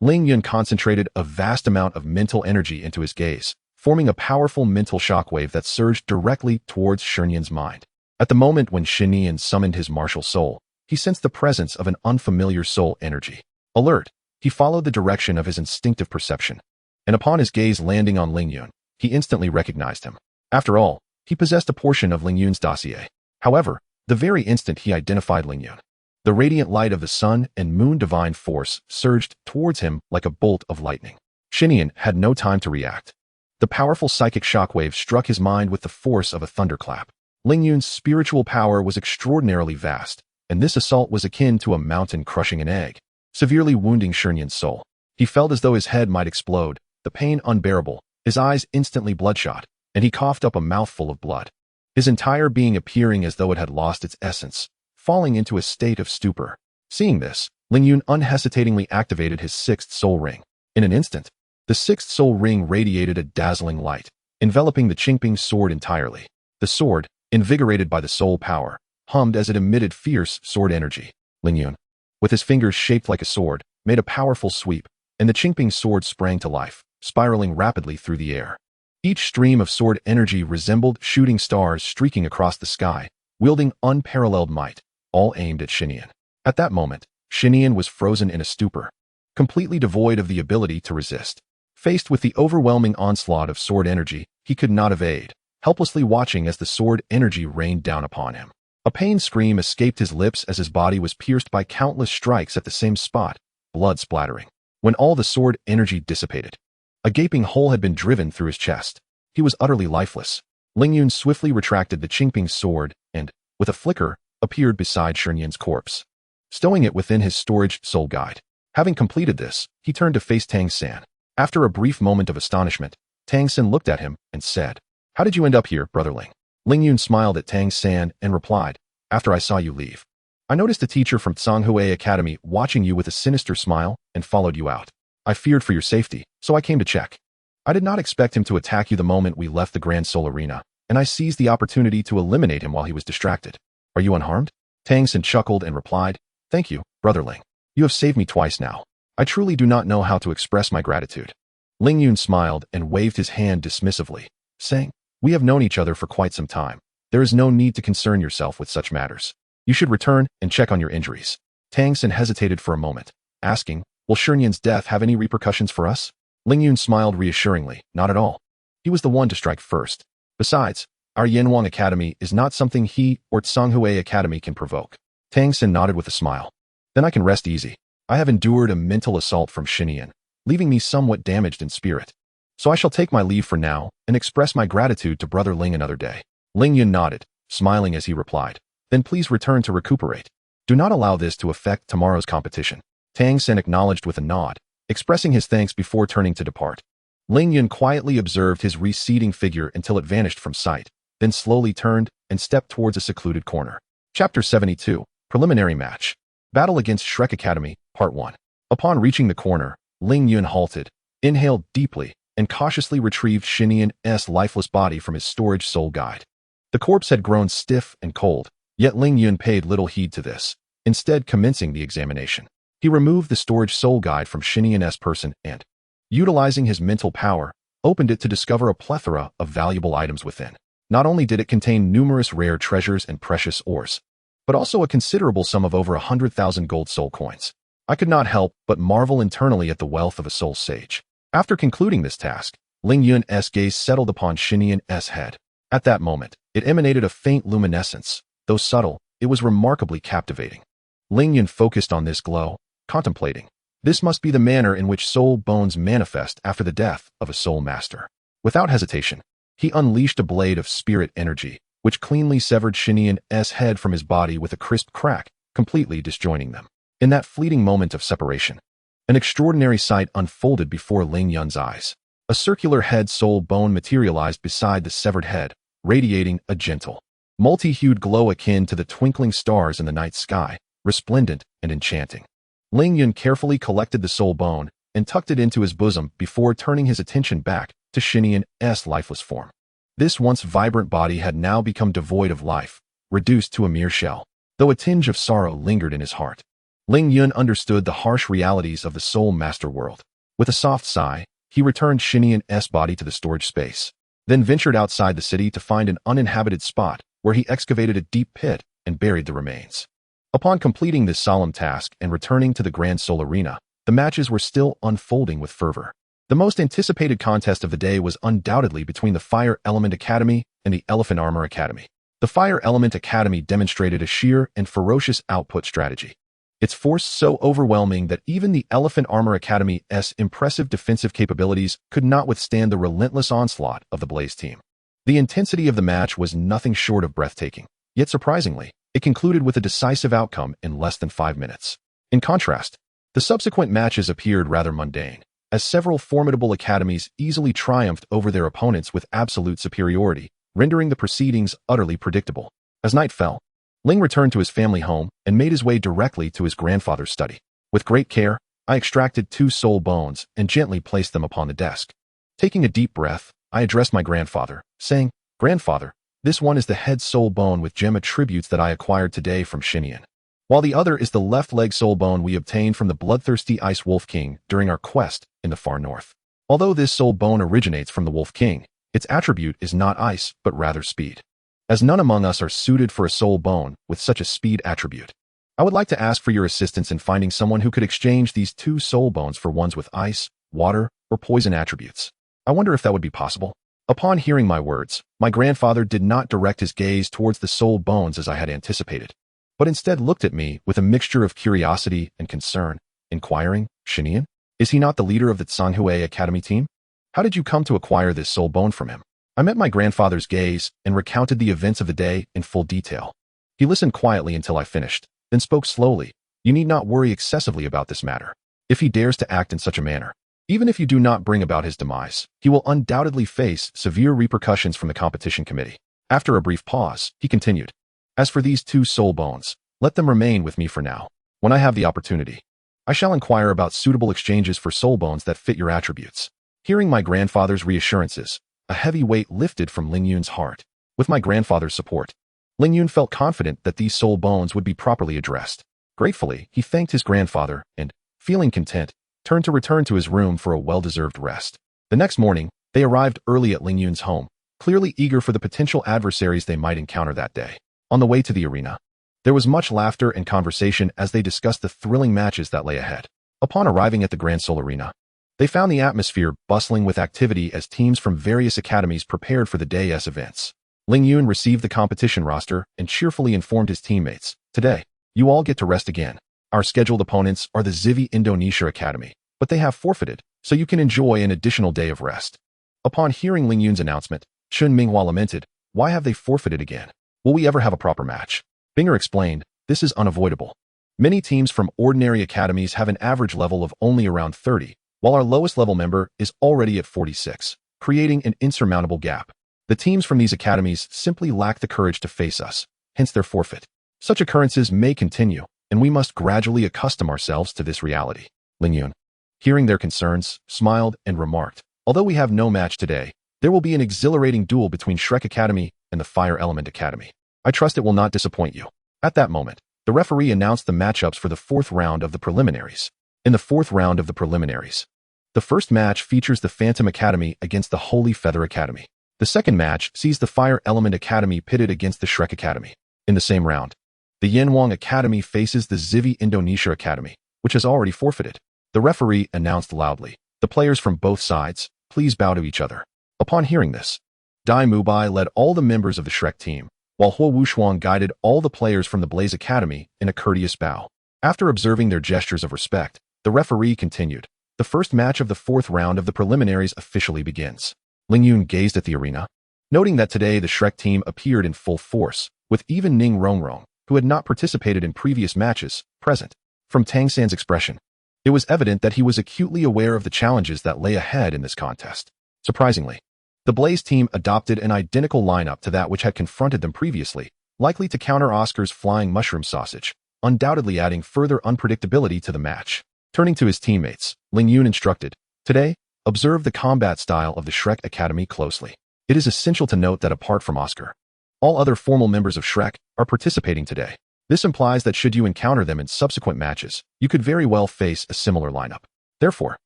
Ling Yun concentrated a vast amount of mental energy into his gaze, forming a powerful mental shockwave that surged directly towards Xinian's mind. At the moment when Xinian summoned his martial soul, he sensed the presence of an unfamiliar soul energy. Alert, he followed the direction of his instinctive perception, and upon his gaze landing on Ling Yun, he instantly recognized him. After all, he possessed a portion of Ling Yun's dossier. However, the very instant he identified Ling Yun, the radiant light of the sun and moon divine force surged towards him like a bolt of lightning. Xinian had no time to react. The powerful psychic shockwave struck his mind with the force of a thunderclap. Ling Yun's spiritual power was extraordinarily vast, and this assault was akin to a mountain crushing an egg, severely wounding Xinian's soul. He felt as though his head might explode, the pain unbearable, his eyes instantly bloodshot, and he coughed up a mouthful of blood, his entire being appearing as though it had lost its essence, falling into a state of stupor. Seeing this, Ling Yun unhesitatingly activated his sixth soul ring. In an instant, the sixth soul ring radiated a dazzling light, enveloping the Qingping sword entirely. The sword, invigorated by the soul power, hummed as it emitted fierce sword energy. Ling Yun, with his fingers shaped like a sword, made a powerful sweep, and the Qingping sword sprang to life, spiraling rapidly through the air. Each stream of sword energy resembled shooting stars streaking across the sky, wielding unparalleled might, all aimed at Xinian. At that moment, Xinian was frozen in a stupor, completely devoid of the ability to resist. Faced with the overwhelming onslaught of sword energy, he could not evade, helplessly watching as the sword energy rained down upon him. A pain scream escaped his lips as his body was pierced by countless strikes at the same spot, blood splattering. When all the sword energy dissipated, a gaping hole had been driven through his chest. He was utterly lifeless. Ling Yun swiftly retracted the Qingping sword and, with a flicker, appeared beside Xinian's corpse, stowing it within his storage soul guide. Having completed this, he turned to face Tang San. After a brief moment of astonishment, Tang San looked at him and said, "How did you end up here, Brother Ling?" Ling Yun smiled at Tang San and replied, "After I saw you leave, I noticed a teacher from Tsanghue Academy watching you with a sinister smile and followed you out. I feared for your safety, so I came to check. I did not expect him to attack you the moment we left the Grand Soul Arena, and I seized the opportunity to eliminate him while he was distracted. Are you unharmed?" Tang San chuckled and replied, "Thank you, Brother Ling. You have saved me twice now. I truly do not know how to express my gratitude." Ling Yun smiled and waved his hand dismissively, saying, "We have known each other for quite some time. There is no need to concern yourself with such matters. You should return and check on your injuries." Tang San hesitated for a moment, asking, "Will Xinian's death have any repercussions for us?" Ling Yun smiled reassuringly, "Not at all. He was the one to strike first. Besides, our Yanwang Academy is not something he or Tsanghue Academy can provoke." Tang San nodded with a smile. "Then I can rest easy. I have endured a mental assault from Xinian, leaving me somewhat damaged in spirit. So I shall take my leave for now and express my gratitude to Brother Ling another day." Ling Yun nodded, smiling as he replied, "Then please return to recuperate. Do not allow this to affect tomorrow's competition." Tang San acknowledged with a nod, expressing his thanks before turning to depart. Ling Yun quietly observed his receding figure until it vanished from sight, then slowly turned and stepped towards a secluded corner. Chapter 72, Preliminary Match. Battle against Shrek Academy, Part 1. Upon reaching the corner, Ling Yun halted, inhaled deeply, and cautiously retrieved Xinian's lifeless body from his storage soul guide. The corpse had grown stiff and cold, yet Ling Yun paid little heed to this, instead commencing the examination. He removed the storage soul guide from Xinian's person and, utilizing his mental power, opened it to discover a plethora of valuable items within. Not only did it contain numerous rare treasures and precious ores, but also a considerable sum of over 100,000 gold soul coins. I could not help but marvel internally at the wealth of a soul sage. After concluding this task, Ling Yun's gaze settled upon Xinian's head. At that moment, it emanated a faint luminescence. Though subtle, it was remarkably captivating. Ling Yun focused on this glow, contemplating. This must be the manner in which soul bones manifest after the death of a soul master. Without hesitation, he unleashed a blade of spirit energy, which cleanly severed Xinian's head from his body with a crisp crack, completely disjoining them. In that fleeting moment of separation, an extraordinary sight unfolded before Ling Yun's eyes. A circular head soul bone materialized beside the severed head, radiating a gentle, multi-hued glow akin to the twinkling stars in the night sky, resplendent and enchanting. Ling Yun carefully collected the soul bone and tucked it into his bosom before turning his attention back to Xinian's lifeless form. This once vibrant body had now become devoid of life, reduced to a mere shell, though a tinge of sorrow lingered in his heart. Ling Yun understood the harsh realities of the soul master world. With a soft sigh, he returned Xinian's body to the storage space, then ventured outside the city to find an uninhabited spot where he excavated a deep pit and buried the remains. Upon completing this solemn task and returning to the Grand Soul Arena, the matches were still unfolding with fervor. The most anticipated contest of the day was undoubtedly between the Fire Element Academy and the Elephant Armor Academy. The Fire Element Academy demonstrated a sheer and ferocious output strategy. Its force so overwhelming that even the Elephant Armor Academy's impressive defensive capabilities could not withstand the relentless onslaught of the Blaze team. The intensity of the match was nothing short of breathtaking, yet surprisingly, it concluded with a decisive outcome in less than 5 minutes. In contrast, the subsequent matches appeared rather mundane, as several formidable academies easily triumphed over their opponents with absolute superiority, rendering the proceedings utterly predictable. As night fell, Ling returned to his family home and made his way directly to his grandfather's study. With great care, I extracted 2 soul bones and gently placed them upon the desk. Taking a deep breath, I addressed my grandfather, saying, "Grandfather, this one is the head soul bone with gem attributes that I acquired today from Xinian, while the other is the left leg soul bone we obtained from the bloodthirsty Ice Wolf King during our quest in the far north. Although this soul bone originates from the Wolf King, its attribute is not ice but rather speed. As none among us are suited for a soul bone with such a speed attribute, I would like to ask for your assistance in finding someone who could exchange these 2 soul bones for ones with ice, water, or poison attributes. I wonder if that would be possible." Upon hearing my words, my grandfather did not direct his gaze towards the soul bones as I had anticipated, but instead looked at me with a mixture of curiosity and concern, inquiring, "Xinian, is he not the leader of the Zhonghui Academy team? How did you come to acquire this soul bone from him?" I met my grandfather's gaze and recounted the events of the day in full detail. He listened quietly until I finished, then spoke slowly. "You need not worry excessively about this matter. If he dares to act in such a manner, even if you do not bring about his demise, he will undoubtedly face severe repercussions from the competition committee." After a brief pause, he continued, "As for these 2 soul bones, let them remain with me for now. When I have the opportunity, I shall inquire about suitable exchanges for soul bones that fit your attributes." Hearing my grandfather's reassurances, a heavy weight lifted from Ling Yun's heart. With my grandfather's support, Ling Yun felt confident that these soul bones would be properly addressed. Gratefully, he thanked his grandfather and, feeling content, turned to return to his room for a well-deserved rest. The next morning, they arrived early at Ling Yun's home, clearly eager for the potential adversaries they might encounter that day. On the way to the arena, there was much laughter and conversation as they discussed the thrilling matches that lay ahead. Upon arriving at the Grand Soul Arena, they found the atmosphere bustling with activity as teams from various academies prepared for the day's events. Ling Yun received the competition roster and cheerfully informed his teammates, "Today, you all get to rest again. Our scheduled opponents are the Zivi Indonesia Academy, but they have forfeited, so you can enjoy an additional day of rest." Upon hearing Ling Yun's announcement, Chun Minghua lamented, "Why have they forfeited again? Will we ever have a proper match?" Binger explained, "This is unavoidable. Many teams from ordinary academies have an average level of only around 30, while our lowest level member is already at 46, creating an insurmountable gap. The teams from these academies simply lack the courage to face us, hence their forfeit. Such occurrences may continue, and we must gradually accustom ourselves to this reality. Ling Yun, hearing their concerns, smiled and remarked, although we have no match today, there will be an exhilarating duel between Shrek Academy and the Fire Element Academy. I trust it will not disappoint you. At that moment, the referee announced the matchups for the fourth round of the preliminaries. In the fourth round of the preliminaries, the first match features the Phantom Academy against the Holy Feather Academy. The second match sees the Fire Element Academy pitted against the Shrek Academy. In the same round, the Yanwang Academy faces the Zivi Indonesia Academy, which has already forfeited. The referee announced loudly, "The players from both sides, please bow to each other." Upon hearing this, Dai Mubai led all the members of the Shrek team, while Huo Wushuang guided all the players from the Blaze Academy in a courteous bow. After observing their gestures of respect, the referee continued, "The first match of the fourth round of the preliminaries officially begins." Ling Yun gazed at the arena, noting that today the Shrek team appeared in full force, with even Ning Rongrong, who had not participated in previous matches, present. From Tang San's expression, it was evident that he was acutely aware of the challenges that lay ahead in this contest. Surprisingly, the Blaze team adopted an identical lineup to that which had confronted them previously, likely to counter Oscar's flying mushroom sausage, undoubtedly adding further unpredictability to the match. Turning to his teammates, Ling Yun instructed, "Today, observe the combat style of the Shrek Academy closely. It is essential to note that apart from Oscar, all other formal members of Shrek are participating today. This implies that should you encounter them in subsequent matches, you could very well face a similar lineup. Therefore,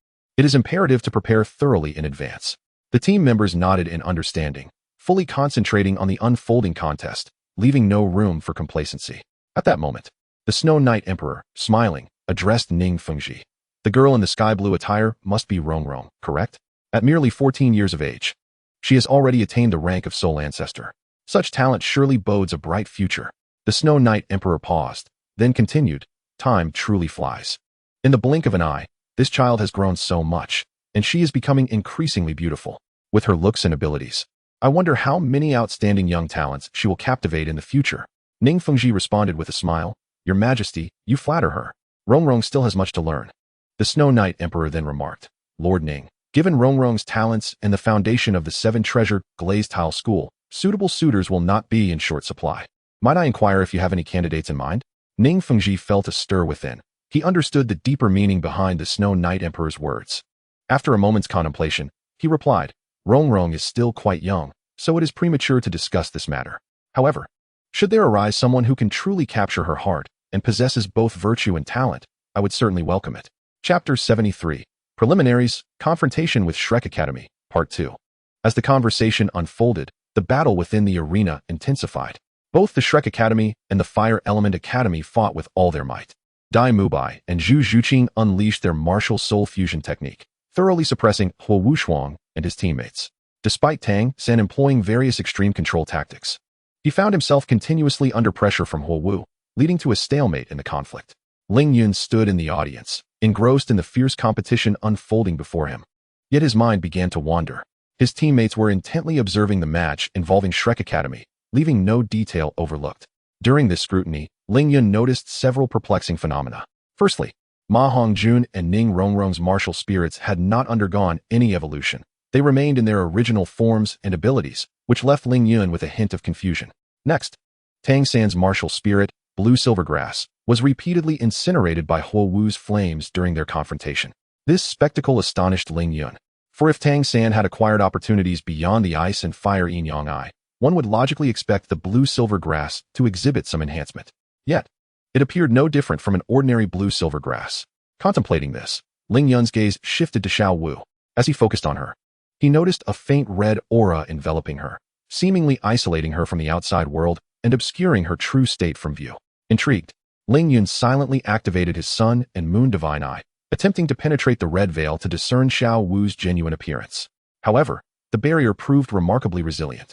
it is imperative to prepare thoroughly in advance." The team members nodded in understanding, fully concentrating on the unfolding contest, leaving no room for complacency. At that moment, the Snow Knight Emperor, smiling, addressed Ning Fengji. "The girl in the sky blue attire must be Rongrong, correct? At merely 14 years of age, she has already attained the rank of Soul Ancestor. Such talent surely bodes a bright future." The Snow Knight Emperor paused, then continued, "Time truly flies. In the blink of an eye, this child has grown so much, and she is becoming increasingly beautiful. With her looks and abilities, I wonder how many outstanding young talents she will captivate in the future." Ning Fengji responded with a smile, "Your Majesty, you flatter her. Rongrong still has much to learn." The Snow Knight Emperor then remarked, "Lord Ning, given Rongrong's talents and the foundation of the seven-treasure glazed tile school, suitable suitors will not be in short supply. Might I inquire if you have any candidates in mind?" Ning Fengji felt a stir within. He understood the deeper meaning behind the Snow Knight Emperor's words. After a moment's contemplation, he replied, "Rongrong is still quite young, so it is premature to discuss this matter. However, should there arise someone who can truly capture her heart and possesses both virtue and talent, I would certainly welcome it." Chapter 73, Preliminaries, Confrontation with Shrek Academy, Part 2. As the conversation unfolded, the battle within the arena intensified. Both the Shrek Academy and the Fire Element Academy fought with all their might. Dai Mubai and Zhu Zhuqing unleashed their martial soul fusion technique, thoroughly suppressing Huo Wushuang and his teammates. Despite Tang San employing various extreme control tactics, he found himself continuously under pressure from Huo Wu, leading to a stalemate in the conflict. Ling Yun stood in the audience, engrossed in the fierce competition unfolding before him. Yet his mind began to wander. His teammates were intently observing the match involving Shrek Academy, leaving no detail overlooked. During this scrutiny, Ling Yun noticed several perplexing phenomena. Firstly, Ma Hongjun and Ning Rongrong's martial spirits had not undergone any evolution. They remained in their original forms and abilities, which left Ling Yun with a hint of confusion. Next, Tang San's martial spirit, Blue Silvergrass, was repeatedly incinerated by Huo Wu's flames during their confrontation. This spectacle astonished Ling Yun, for if Tang San had acquired opportunities beyond the ice and fire yin yang eye, one would logically expect the blue silver grass to exhibit some enhancement. Yet, it appeared no different from an ordinary blue silver grass. Contemplating this, Ling Yun's gaze shifted to Xiao Wu. As he focused on her, he noticed a faint red aura enveloping her, seemingly isolating her from the outside world and obscuring her true state from view. Intrigued, Ling Yun silently activated his Sun and Moon Divine Eye, attempting to penetrate the red veil to discern Xiao Wu's genuine appearance. However, the barrier proved remarkably resilient,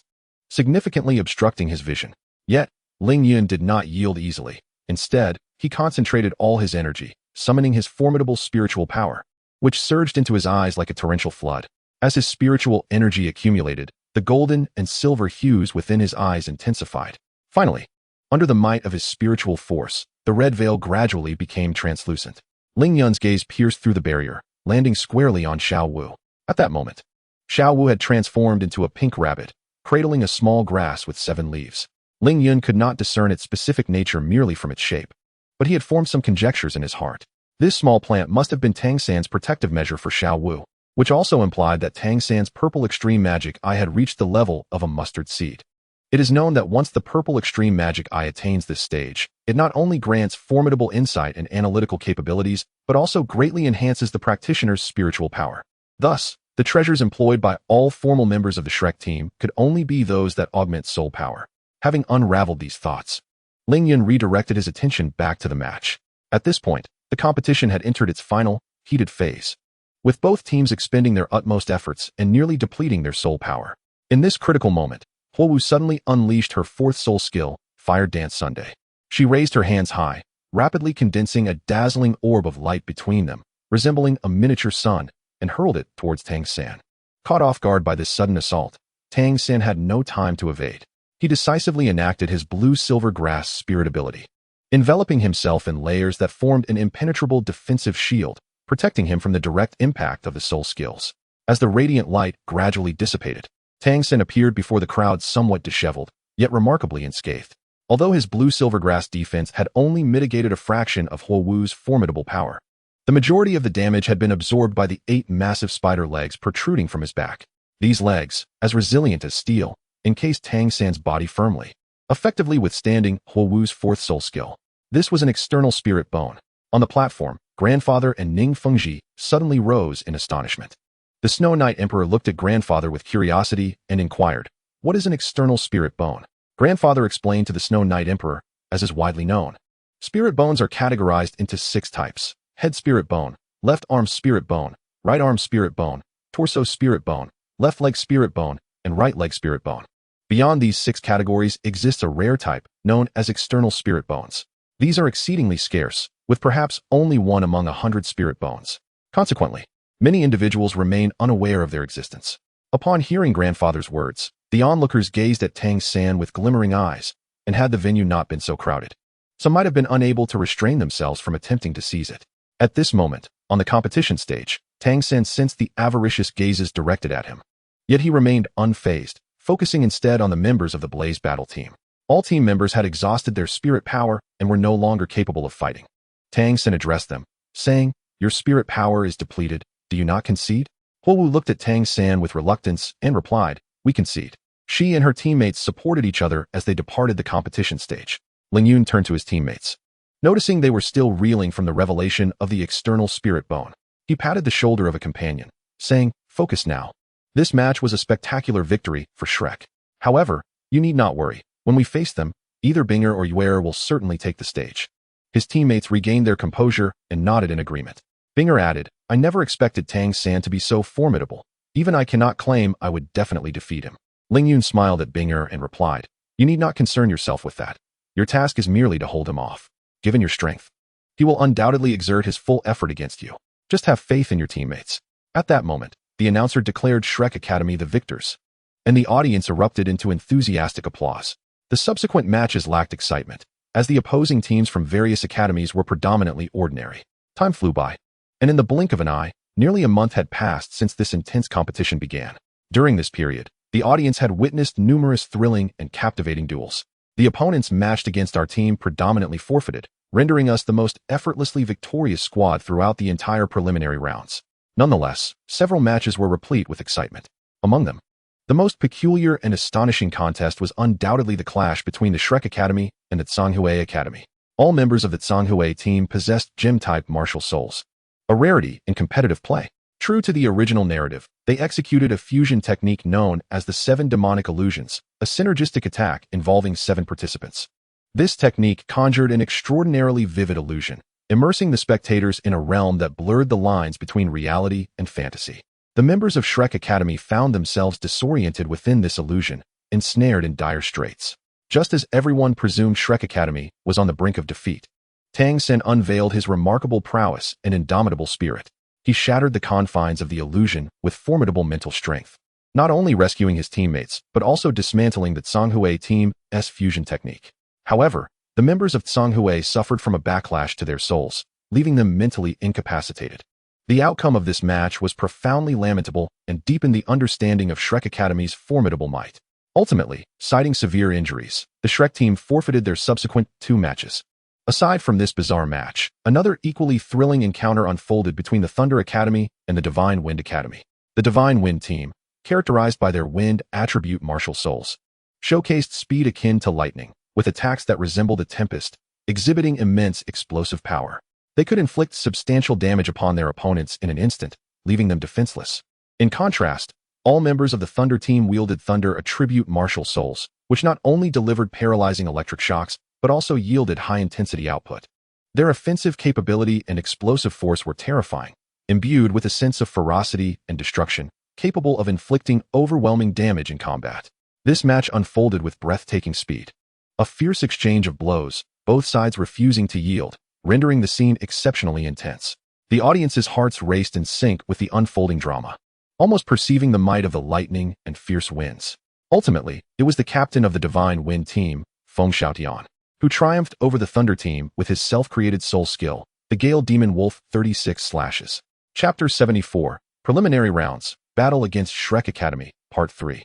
significantly obstructing his vision. Yet, Ling Yun did not yield easily. Instead, he concentrated all his energy, summoning his formidable spiritual power, which surged into his eyes like a torrential flood. As his spiritual energy accumulated, the golden and silver hues within his eyes intensified. Finally, under the might of his spiritual force, the red veil gradually became translucent. Ling Yun's gaze pierced through the barrier, landing squarely on Xiao Wu. At that moment, Xiao Wu had transformed into a pink rabbit, cradling a small grass with 7 leaves. Ling Yun could not discern its specific nature merely from its shape, but he had formed some conjectures in his heart. This small plant must have been Tang San's protective measure for Xiao Wu, which also implied that Tang San's purple extreme magic eye had reached the level of a mustard seed. It is known that once the purple extreme magic eye attains this stage, it not only grants formidable insight and analytical capabilities, but also greatly enhances the practitioner's spiritual power. Thus, the treasures employed by all formal members of the Shrek team could only be those that augment soul power. Having unraveled these thoughts, Ling Yun redirected his attention back to the match. At this point, the competition had entered its final, heated phase, with both teams expending their utmost efforts and nearly depleting their soul power. In this critical moment, Huowu suddenly unleashed her 4th soul skill, Fire Dance Sunday. She raised her hands high, rapidly condensing a dazzling orb of light between them, resembling a miniature sun, and hurled it towards Tang San. Caught off guard by this sudden assault, Tang San had no time to evade. He decisively enacted his blue-silver grass spirit ability, enveloping himself in layers that formed an impenetrable defensive shield, protecting him from the direct impact of the soul skills. As the radiant light gradually dissipated, Tang San appeared before the crowd somewhat disheveled, yet remarkably unscathed. Although his blue-silver grass defense had only mitigated a fraction of Huowu's formidable power, the majority of the damage had been absorbed by the 8 massive spider legs protruding from his back. These legs, as resilient as steel, encased Tang San's body firmly, effectively withstanding Huowu's 4th soul skill. This was an external spirit bone. On the platform, Grandfather and Ning Fengji suddenly rose in astonishment. The Snow Knight Emperor looked at Grandfather with curiosity and inquired, "What is an external spirit bone?" Grandfather explained to the Snow Knight Emperor, as is widely known. Spirit bones are categorized into 6 types: head spirit bone, left arm spirit bone, right arm spirit bone, torso spirit bone, left leg spirit bone, and right leg spirit bone. Beyond these 6 categories exists a rare type known as external spirit bones. These are exceedingly scarce, with perhaps only one among 100 spirit bones. Consequently, many individuals remain unaware of their existence. Upon hearing Grandfather's words, the onlookers gazed at Tang San with glimmering eyes, and had the venue not been so crowded, some might have been unable to restrain themselves from attempting to seize it. At this moment, on the competition stage, Tang San sensed the avaricious gazes directed at him. Yet he remained unfazed, focusing instead on the members of the Blaze Battle team. All team members had exhausted their spirit power and were no longer capable of fighting. Tang San addressed them, saying, "Your spirit power is depleted. Do you not concede?" Huowu looked at Tang San with reluctance and replied, "We concede." She and her teammates supported each other as they departed the competition stage. Ling Yun turned to his teammates. Noticing they were still reeling from the revelation of the external spirit bone, he patted the shoulder of a companion, saying, "Focus now." This match was a spectacular victory for Shrek. However, you need not worry. When we face them, either Binger or Yuer will certainly take the stage. His teammates regained their composure and nodded in agreement. Binger added, "I never expected Tang San to be so formidable. Even I cannot claim I would definitely defeat him." Ling Yun smiled at Binger and replied, "You need not concern yourself with that. Your task is merely to hold him off. Given your strength, he will undoubtedly exert his full effort against you. Just have faith in your teammates." At that moment, the announcer declared Shrek Academy the victors, and the audience erupted into enthusiastic applause. The subsequent matches lacked excitement, as the opposing teams from various academies were predominantly ordinary. Time flew by, and in the blink of an eye, nearly a month had passed since this intense competition began. During this period, the audience had witnessed numerous thrilling and captivating duels. The opponents matched against our team predominantly forfeited, rendering us the most effortlessly victorious squad throughout the entire preliminary rounds. Nonetheless, several matches were replete with excitement. Among them, the most peculiar and astonishing contest was undoubtedly the clash between the Shrek Academy and the Zhanghui Academy. All members of the Zhanghui team possessed gem-type martial souls, a rarity in competitive play. True to the original narrative, they executed a fusion technique known as the 7 Demonic Illusions, a synergistic attack involving 7 participants. This technique conjured an extraordinarily vivid illusion, immersing the spectators in a realm that blurred the lines between reality and fantasy. The members of Shrek Academy found themselves disoriented within this illusion, ensnared in dire straits. Just as everyone presumed Shrek Academy was on the brink of defeat, Tang San unveiled his remarkable prowess and indomitable spirit. He shattered the confines of the illusion with formidable mental strength, not only rescuing his teammates, but also dismantling the Zhanghui team's fusion technique. However, the members of Zhanghui suffered from a backlash to their souls, leaving them mentally incapacitated. The outcome of this match was profoundly lamentable and deepened the understanding of Shrek Academy's formidable might. Ultimately, citing severe injuries, the Shrek team forfeited their subsequent 2 matches. Aside from this bizarre match, another equally thrilling encounter unfolded between the Thunder Academy and the Divine Wind Academy. The Divine Wind team, characterized by their wind attribute martial souls, showcased speed akin to lightning, with attacks that resembled a tempest, exhibiting immense explosive power. They could inflict substantial damage upon their opponents in an instant, leaving them defenseless. In contrast, all members of the Thunder team wielded Thunder attribute martial souls, which not only delivered paralyzing electric shocks, but also yielded high-intensity output. Their offensive capability and explosive force were terrifying, imbued with a sense of ferocity and destruction, capable of inflicting overwhelming damage in combat. This match unfolded with breathtaking speed. A fierce exchange of blows, both sides refusing to yield, rendering the scene exceptionally intense. The audience's hearts raced in sync with the unfolding drama, almost perceiving the might of the lightning and fierce winds. Ultimately, it was the captain of the Divine Wind team, Feng Xiaotian, who triumphed over the Thunder team with his self-created soul skill, the Gale Demon Wolf 36 slashes. Chapter 74, Preliminary Rounds, Battle against Shrek Academy, Part 3.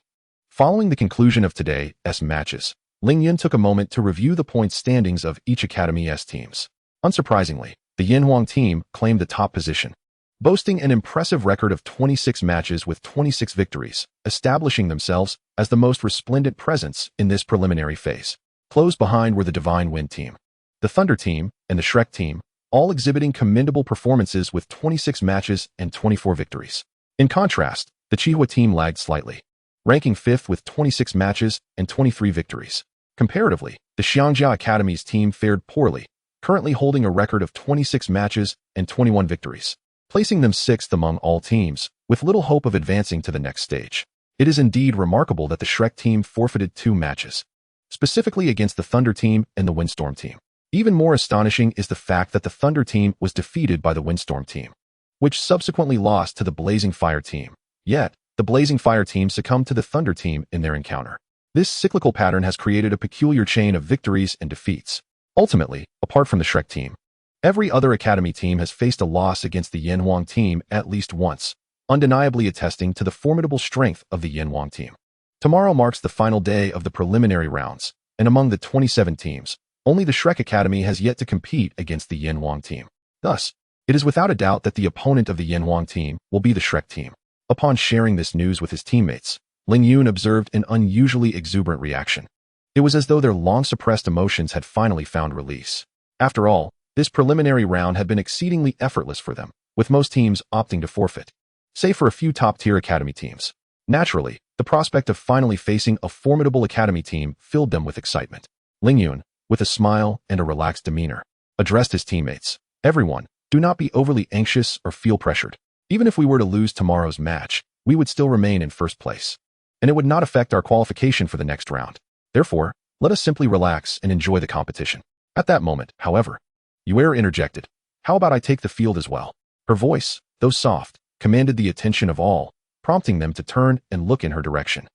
Following the conclusion of today's matches, Ling Yun took a moment to review the point standings of each Academy's teams. Unsurprisingly, the Yanhuang team claimed the top position, boasting an impressive record of 26 matches with 26 victories, establishing themselves as the most resplendent presence in this preliminary phase. Close behind were the Divine Wind team, the Thunder team, and the Shrek team, all exhibiting commendable performances with 26 matches and 24 victories. In contrast, the Qihua team lagged slightly, ranking 5th with 26 matches and 23 victories. Comparatively, the Xiangjia Academy's team fared poorly, currently holding a record of 26 matches and 21 victories, placing them 6th among all teams, with little hope of advancing to the next stage. It is indeed remarkable that the Shrek team forfeited 2 matches, specifically against the Thunder team and the Windstorm team. Even more astonishing is the fact that the Thunder team was defeated by the Windstorm team, which subsequently lost to the Blazing Fire team. Yet, the Blazing Fire team succumbed to the Thunder team in their encounter. This cyclical pattern has created a peculiar chain of victories and defeats. Ultimately, apart from the Shrek team, every other Academy team has faced a loss against the Yanhuang team at least once, undeniably attesting to the formidable strength of the Yanhuang team. Tomorrow marks the final day of the preliminary rounds, and among the 27 teams, only the Shrek Academy has yet to compete against the Yanhuang team. Thus, it is without a doubt that the opponent of the Yanhuang team will be the Shrek team. Upon sharing this news with his teammates, Ling Yun observed an unusually exuberant reaction. It was as though their long-suppressed emotions had finally found release. After all, this preliminary round had been exceedingly effortless for them, with most teams opting to forfeit, save for a few top-tier Academy teams. Naturally, the prospect of finally facing a formidable Academy team filled them with excitement. Ling Yun, with a smile and a relaxed demeanor, addressed his teammates. Everyone, do not be overly anxious or feel pressured. Even if we were to lose tomorrow's match, we would still remain in first place, and it would not affect our qualification for the next round. Therefore, let us simply relax and enjoy the competition. At that moment, however, Yuer interjected, "How about I take the field as well?" Her voice, though soft, commanded the attention of all, prompting them to turn and look in her direction.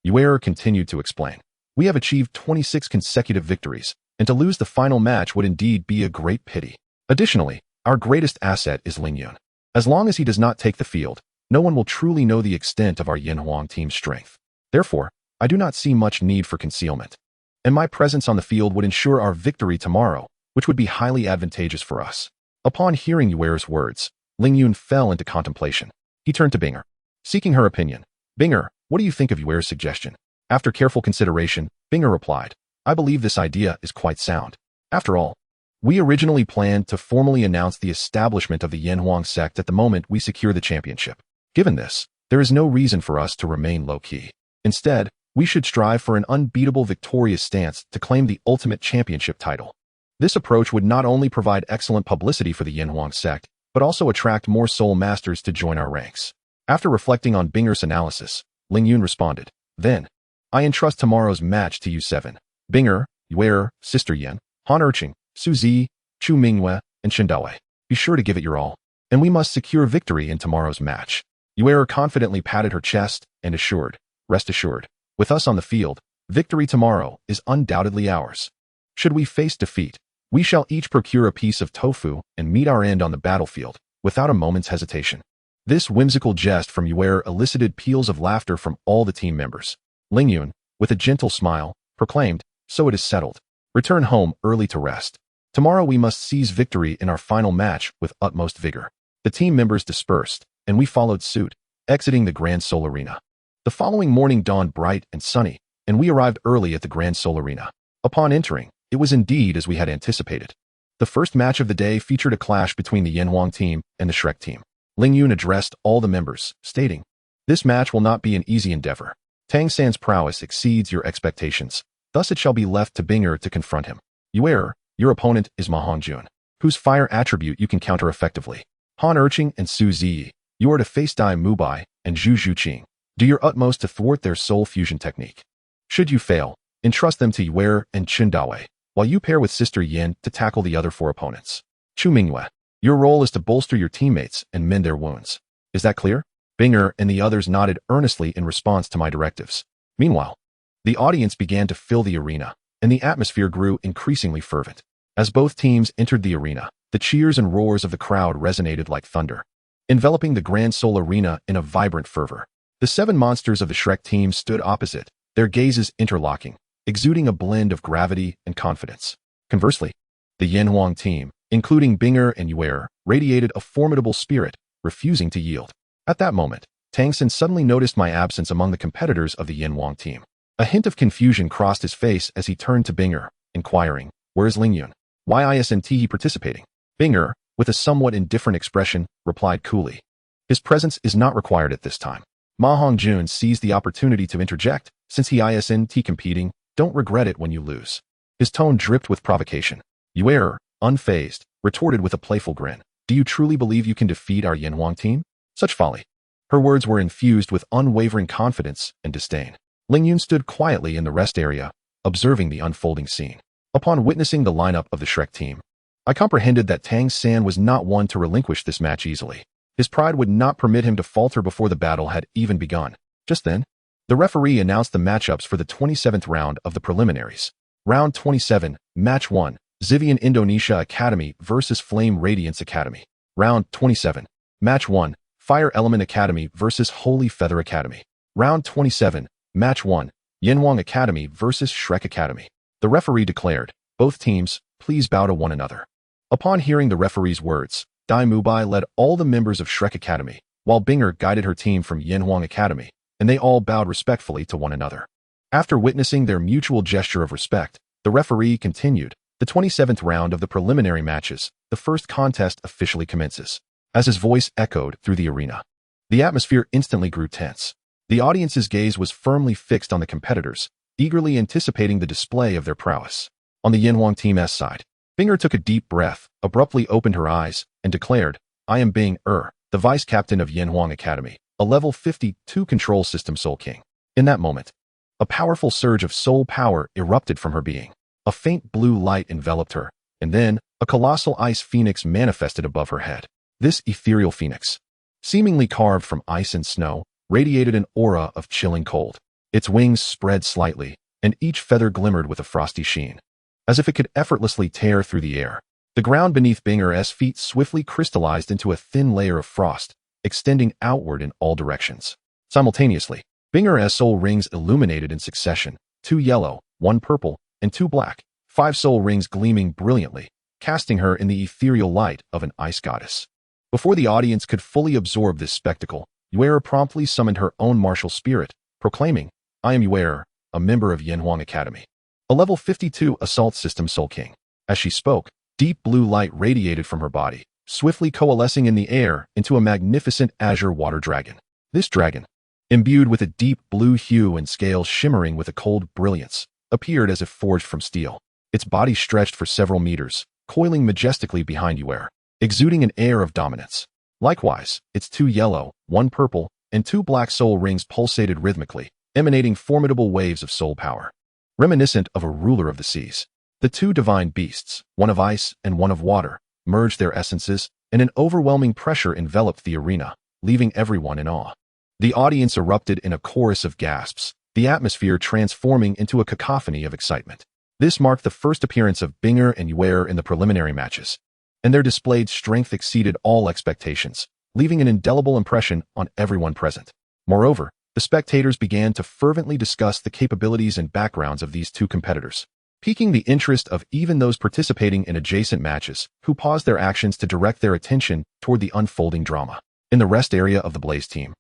Yuer continued to explain, "We have achieved 26 consecutive victories, and to lose the final match would indeed be a great pity. Additionally, our greatest asset is Ling Yun. As long as he does not take the field, no one will truly know the extent of our Yanhuang team's strength. Therefore, I do not see much need for concealment, and my presence on the field would ensure our victory tomorrow, which would be highly advantageous for us." Upon hearing Yuer's words, Ling Yun fell into contemplation. He turned to Binger, seeking her opinion. "Binger, what do you think of Yuer's suggestion?" After careful consideration, Binger replied, "I believe this idea is quite sound. After all, we originally planned to formally announce the establishment of the Yanhuang sect at the moment we secure the championship. Given this, there is no reason for us to remain low-key. Instead, we should strive for an unbeatable victorious stance to claim the ultimate championship title. This approach would not only provide excellent publicity for the Yanhuang sect, but also attract more soul masters to join our ranks." After reflecting on Binger's analysis, Ling Yun responded, "Then, I entrust tomorrow's match to you 7. Binger, Yuer, Sister Yan, Han Erqing, Su Zi, Chu Mingwei, and Shen Dawei. Be sure to give it your all, and we must secure victory in tomorrow's match." Yuer confidently patted her chest and assured, "Rest assured, with us on the field, victory tomorrow is undoubtedly ours. Should we face defeat, we shall each procure a piece of tofu and meet our end on the battlefield, without a moment's hesitation. This whimsical jest from Yue elicited peals of laughter from all the team members. Lingyun, with a gentle smile, proclaimed, "So it is settled. Return home early to rest. Tomorrow we must seize victory in our final match with utmost vigor." The team members dispersed, and we followed suit, exiting the Grand Sol Arena. The following morning dawned bright and sunny, and we arrived early at the Grand Sol Arena. Upon entering, it was indeed as we had anticipated. The first match of the day featured a clash between the Yanhuang team and the Shrek team. Lingyun addressed all the members, stating, "This match will not be an easy endeavor. Tang San's prowess exceeds your expectations. Thus it shall be left to Binger to confront him. Yue, your opponent is Ma Hongjun, whose fire attribute you can counter effectively. Han Erqing and Su Ziyi, you are to face Dai Mubai and Zhu Zhuqing. Do your utmost to thwart their soul fusion technique. Should you fail, entrust them to Yue and Chen Dawei, while you pair with Sister Yin to tackle the other 4 opponents. Chu Mingyue, your role is to bolster your teammates and mend their wounds. Is that clear?" Binger and the others nodded earnestly in response to my directives. Meanwhile, the audience began to fill the arena, and the atmosphere grew increasingly fervent. As both teams entered the arena, the cheers and roars of the crowd resonated like thunder, enveloping the Grand Sol Arena in a vibrant fervor. The 7 monsters of the Shrek team stood opposite, their gazes interlocking, exuding a blend of gravity and confidence. Conversely, the Yanhuang team, including Binger and Yue, radiated a formidable spirit, refusing to yield. At that moment, Tang San suddenly noticed my absence among the competitors of the Yanhuang team. A hint of confusion crossed his face as he turned to Binger, inquiring, "Where is Lingyun? Why isn't he participating?" Binger, with a somewhat indifferent expression, replied coolly, "His presence is not required at this time." Ma Hongjun seized the opportunity to interject, "Since he isn't competing, don't regret it when you lose." His tone dripped with provocation. Yue, unfazed, retorted with a playful grin, "Do you truly believe you can defeat our Yanhuang team? Such folly." Her words were infused with unwavering confidence and disdain. Lingyun stood quietly in the rest area, observing the unfolding scene. Upon witnessing the lineup of the Shrek team, I comprehended that Tang San was not one to relinquish this match easily. His pride would not permit him to falter before the battle had even begun. Just then, the referee announced the matchups for the 27th round of the preliminaries. Round 27, Match 1, Zivian Indonesia Academy versus Flame Radiance Academy. Round 27, Match 1, Fire Element Academy versus Holy Feather Academy. Round 27, Match 1, Yanhuang Academy versus Shrek Academy. The referee declared, "Both teams, please bow to one another." Upon hearing the referee's words, Dai Mubai led all the members of Shrek Academy, while Binger guided her team from Yanhuang Academy, and they all bowed respectfully to one another. After witnessing their mutual gesture of respect, the referee continued, "The 27th round of the preliminary matches, the first contest officially commences." As his voice echoed through the arena, the atmosphere instantly grew tense. The audience's gaze was firmly fixed on the competitors, eagerly anticipating the display of their prowess. On the Yanhuang team's side, Binger took a deep breath, abruptly opened her eyes, and declared, "I am Bing the vice captain of Yanhuang Academy, a level 52 control system Soul King." In that moment, a powerful surge of soul power erupted from her being. A faint blue light enveloped her, and then a colossal ice phoenix manifested above her head. This ethereal phoenix, seemingly carved from ice and snow, radiated an aura of chilling cold. Its wings spread slightly, and each feather glimmered with a frosty sheen, as if it could effortlessly tear through the air. The ground beneath Binger's feet swiftly crystallized into a thin layer of frost, extending outward in all directions. Simultaneously, Binger's soul rings illuminated in succession, 2 yellow, 1 purple, and 2 black, 5 soul rings gleaming brilliantly, casting her in the ethereal light of an ice goddess. Before the audience could fully absorb this spectacle, Yue promptly summoned her own martial spirit, proclaiming, "I am Yue, a member of Yanhuang Academy, a level 52 assault system Soul King." As she spoke, deep blue light radiated from her body, swiftly coalescing in the air into a magnificent azure water dragon. This dragon, imbued with a deep blue hue and scales shimmering with a cold brilliance, appeared as if forged from steel. Its body stretched for several meters, coiling majestically behind Yue, exuding an air of dominance. Likewise, its 2 yellow, 1 purple, and 2 black soul rings pulsated rhythmically, emanating formidable waves of soul power. Reminiscent of a ruler of the seas, the 2 divine beasts, one of ice and one of water, merged their essences, and an overwhelming pressure enveloped the arena, leaving everyone in awe. The audience erupted in a chorus of gasps, the atmosphere transforming into a cacophony of excitement. This marked the first appearance of Binger and Yue in the preliminary matches, and their displayed strength exceeded all expectations, leaving an indelible impression on everyone present. Moreover, the spectators began to fervently discuss the capabilities and backgrounds of these two competitors, piquing the interest of even those participating in adjacent matches, who paused their actions to direct their attention toward the unfolding drama. In the rest area of the Blaze team,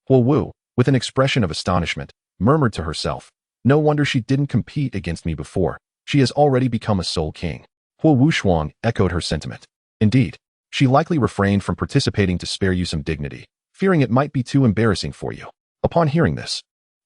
Huo Wu, with an expression of astonishment, murmured to herself, "No wonder she didn't compete against me before. She has already become a Soul King." Huo Wushuang echoed her sentiment. Indeed, she likely refrained from participating to spare you some dignity, fearing it might be too embarrassing for you. Upon hearing this,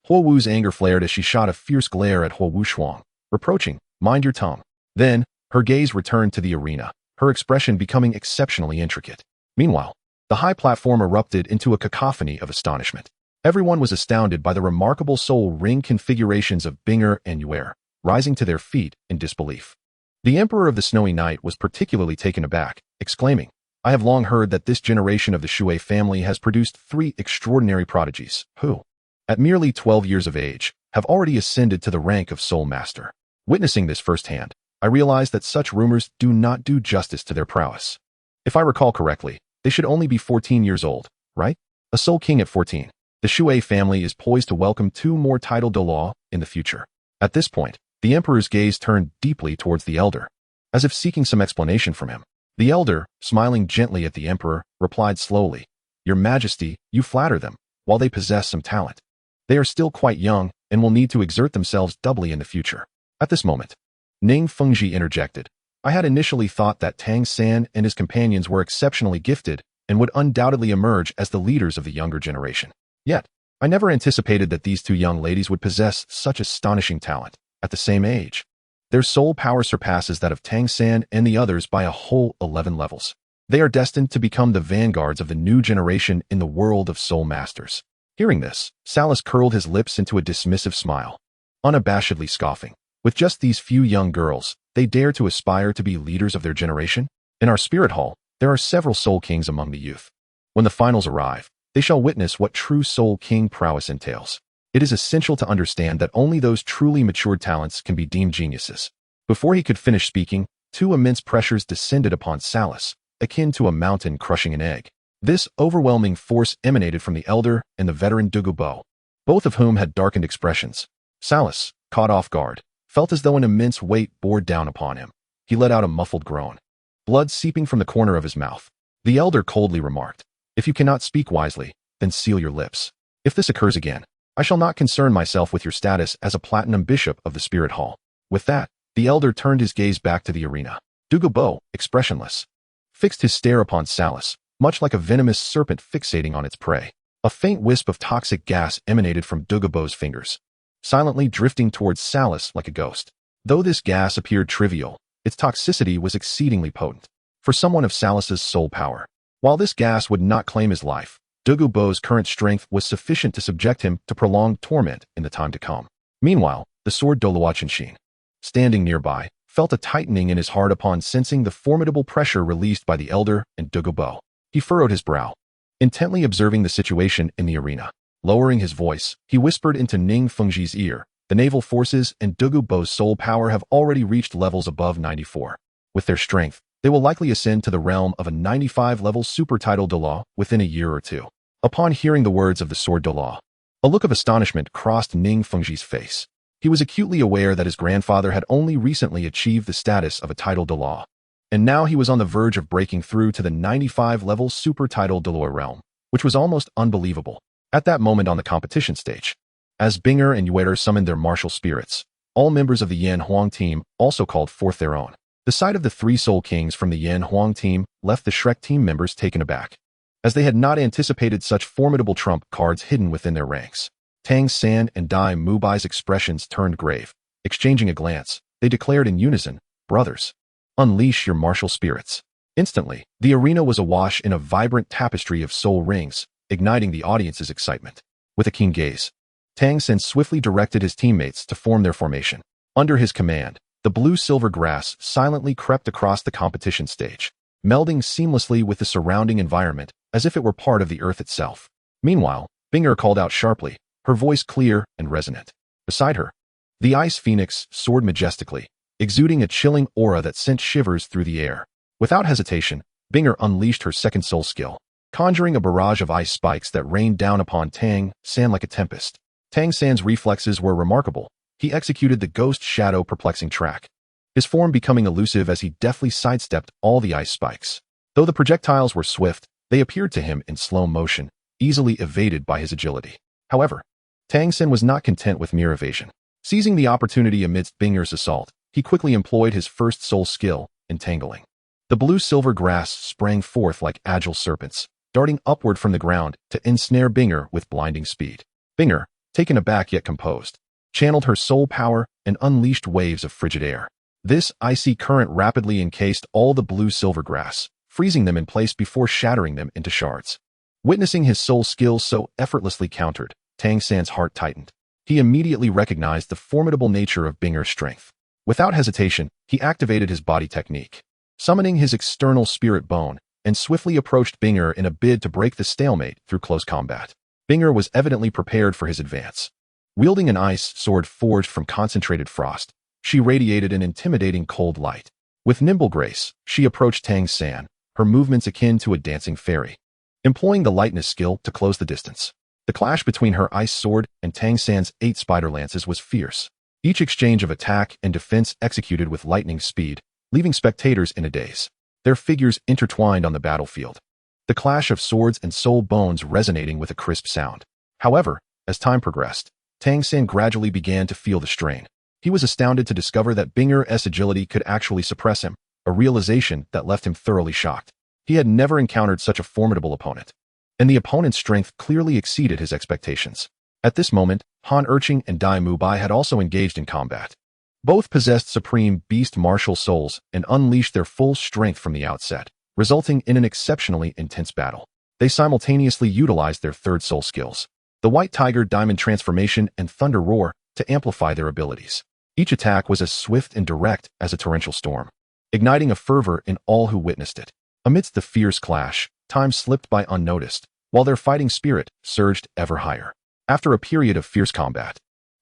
Huo Wu's anger flared as she shot a fierce glare at Huo Wushuang, reproaching, "Mind your tongue." Then, her gaze returned to the arena, her expression becoming exceptionally intricate. Meanwhile, the high platform erupted into a cacophony of astonishment. Everyone was astounded by the remarkable soul ring configurations of Binger and Yuer, rising to their feet in disbelief. The Emperor of the Snowy Night was particularly taken aback, exclaiming, "I have long heard that this generation of the Shui family has produced 3 extraordinary prodigies, who, at merely 12 years of age, have already ascended to the rank of Soul Master." Witnessing this firsthand, I realized that such rumors do not do justice to their prowess. If I recall correctly, they should only be 14 years old, right? A Soul King at 14. The Shui family is poised to welcome 2 more titled Douluo in the future. At this point, the Emperor's gaze turned deeply towards the Elder, as if seeking some explanation from him. The Elder, smiling gently at the Emperor, replied slowly, "Your Majesty, you flatter them, while they possess some talent. They are still quite young and will need to exert themselves doubly in the future." At this moment, Ning Fengji interjected, "I had initially thought that Tang San and his companions were exceptionally gifted and would undoubtedly emerge as the leaders of the younger generation. Yet, I never anticipated that these 2 young ladies would possess such astonishing talent at the same age. Their soul power surpasses that of Tang San and the others by a whole 11 levels. They are destined to become the vanguards of the new generation in the world of Soul Masters." Hearing this, Salus curled his lips into a dismissive smile, unabashedly scoffing. With just these few young girls, they dare to aspire to be leaders of their generation? In our Spirit Hall, there are several Soul Kings among the youth. When the finals arrive, they shall witness what true Soul King prowess entails. It is essential to understand that only those truly matured talents can be deemed geniuses. Before he could finish speaking, 2 immense pressures descended upon Salus, akin to a mountain crushing an egg. This overwhelming force emanated from the Elder and the veteran Douluo, both of whom had darkened expressions. Salus, caught off guard, felt as though an immense weight bore down upon him. He let out a muffled groan, blood seeping from the corner of his mouth. The Elder coldly remarked, "If you cannot speak wisely, then seal your lips. If this occurs again, I shall not concern myself with your status as a Platinum Bishop of the Spirit Hall." With that, the Elder turned his gaze back to the arena. Douluo, expressionless, fixed his stare upon Salus, much like a venomous serpent fixating on its prey. A faint wisp of toxic gas emanated from Douluo's fingers, silently drifting towards Salus like a ghost. Though this gas appeared trivial, its toxicity was exceedingly potent for someone of Salus's soul power. While this gas would not claim his life, Douluo's current strength was sufficient to subject him to prolonged torment in the time to come. Meanwhile, the sword Douluo Qingping, standing nearby, felt a tightening in his heart upon sensing the formidable pressure released by the Elder and Douluo. He furrowed his brow, intently observing the situation in the arena. Lowering his voice, he whispered into Ning Fengji's ear, "The naval forces and Douluo's soul power have already reached levels above 94. With their strength, they will likely ascend to the realm of a 95-level super title Douluo within a year or 2. Upon hearing the words of the sword Douluo, a look of astonishment crossed Ning Fengji's face. He was acutely aware that his grandfather had only recently achieved the status of a title Douluo, and now he was on the verge of breaking through to the 95-level super title Douluo realm, which was almost unbelievable. At that moment on the competition stage, as Binger and Yuer summoned their martial spirits, all members of the Yan Huang team also called forth their own. The sight of the 3 Soul Kings from the Yan Huang team left the Shrek team members taken aback, as they had not anticipated such formidable trump cards hidden within their ranks. Tang San and Dai Mubai's expressions turned grave. Exchanging a glance, they declared in unison, "Brothers, unleash your martial spirits." Instantly, the arena was awash in a vibrant tapestry of soul rings, igniting the audience's excitement. With a keen gaze, Tang San swiftly directed his teammates to form their formation. Under his command, the blue-silver grass silently crept across the competition stage, melding seamlessly with the surrounding environment as if it were part of the earth itself. Meanwhile, Binger called out sharply, her voice clear and resonant. Beside her, the Ice Phoenix soared majestically, exuding a chilling aura that sent shivers through the air. Without hesitation, Binger unleashed her second soul skill, conjuring a barrage of ice spikes that rained down upon Tang San like a tempest. Tang San's reflexes were remarkable. He executed the ghost shadow perplexing track, his form becoming elusive as he deftly sidestepped all the ice spikes. Though the projectiles were swift, they appeared to him in slow motion, easily evaded by his agility. However, Tang San was not content with mere evasion. Seizing the opportunity amidst Binger's assault, he quickly employed his first soul skill, entangling. The blue-silver grass sprang forth like agile serpents, darting upward from the ground to ensnare Binger with blinding speed. Binger, taken aback yet composed, channeled her soul power and unleashed waves of frigid air. This icy current rapidly encased all the blue-silver grass, freezing them in place before shattering them into shards. Witnessing his soul skills so effortlessly countered, Tang San's heart tightened. He immediately recognized the formidable nature of Binger's strength. Without hesitation, he activated his body technique, summoning his external spirit bone, and swiftly approached Binger in a bid to break the stalemate through close combat. Binger was evidently prepared for his advance. Wielding an ice sword forged from concentrated frost, she radiated an intimidating cold light. With nimble grace, she approached Tang San, her movements akin to a dancing fairy, employing the lightness skill to close the distance. The clash between her ice sword and Tang San's 8 spider lances was fierce, each exchange of attack and defense executed with lightning speed, leaving spectators in a daze. Their figures intertwined on the battlefield, the clash of swords and soul bones resonating with a crisp sound. However, as time progressed, Tang San gradually began to feel the strain. He was astounded to discover that Binger's agility could actually suppress him, a realization that left him thoroughly shocked. He had never encountered such a formidable opponent, and the opponent's strength clearly exceeded his expectations. At this moment, Han Erqing and Dai Mubai had also engaged in combat. Both possessed supreme beast martial souls and unleashed their full strength from the outset, resulting in an exceptionally intense battle. They simultaneously utilized their third soul skills, the White Tiger Diamond Transformation and Thunder Roar, to amplify their abilities. Each attack was as swift and direct as a torrential storm, igniting a fervor in all who witnessed it. Amidst the fierce clash, time slipped by unnoticed, while their fighting spirit surged ever higher. After a period of fierce combat,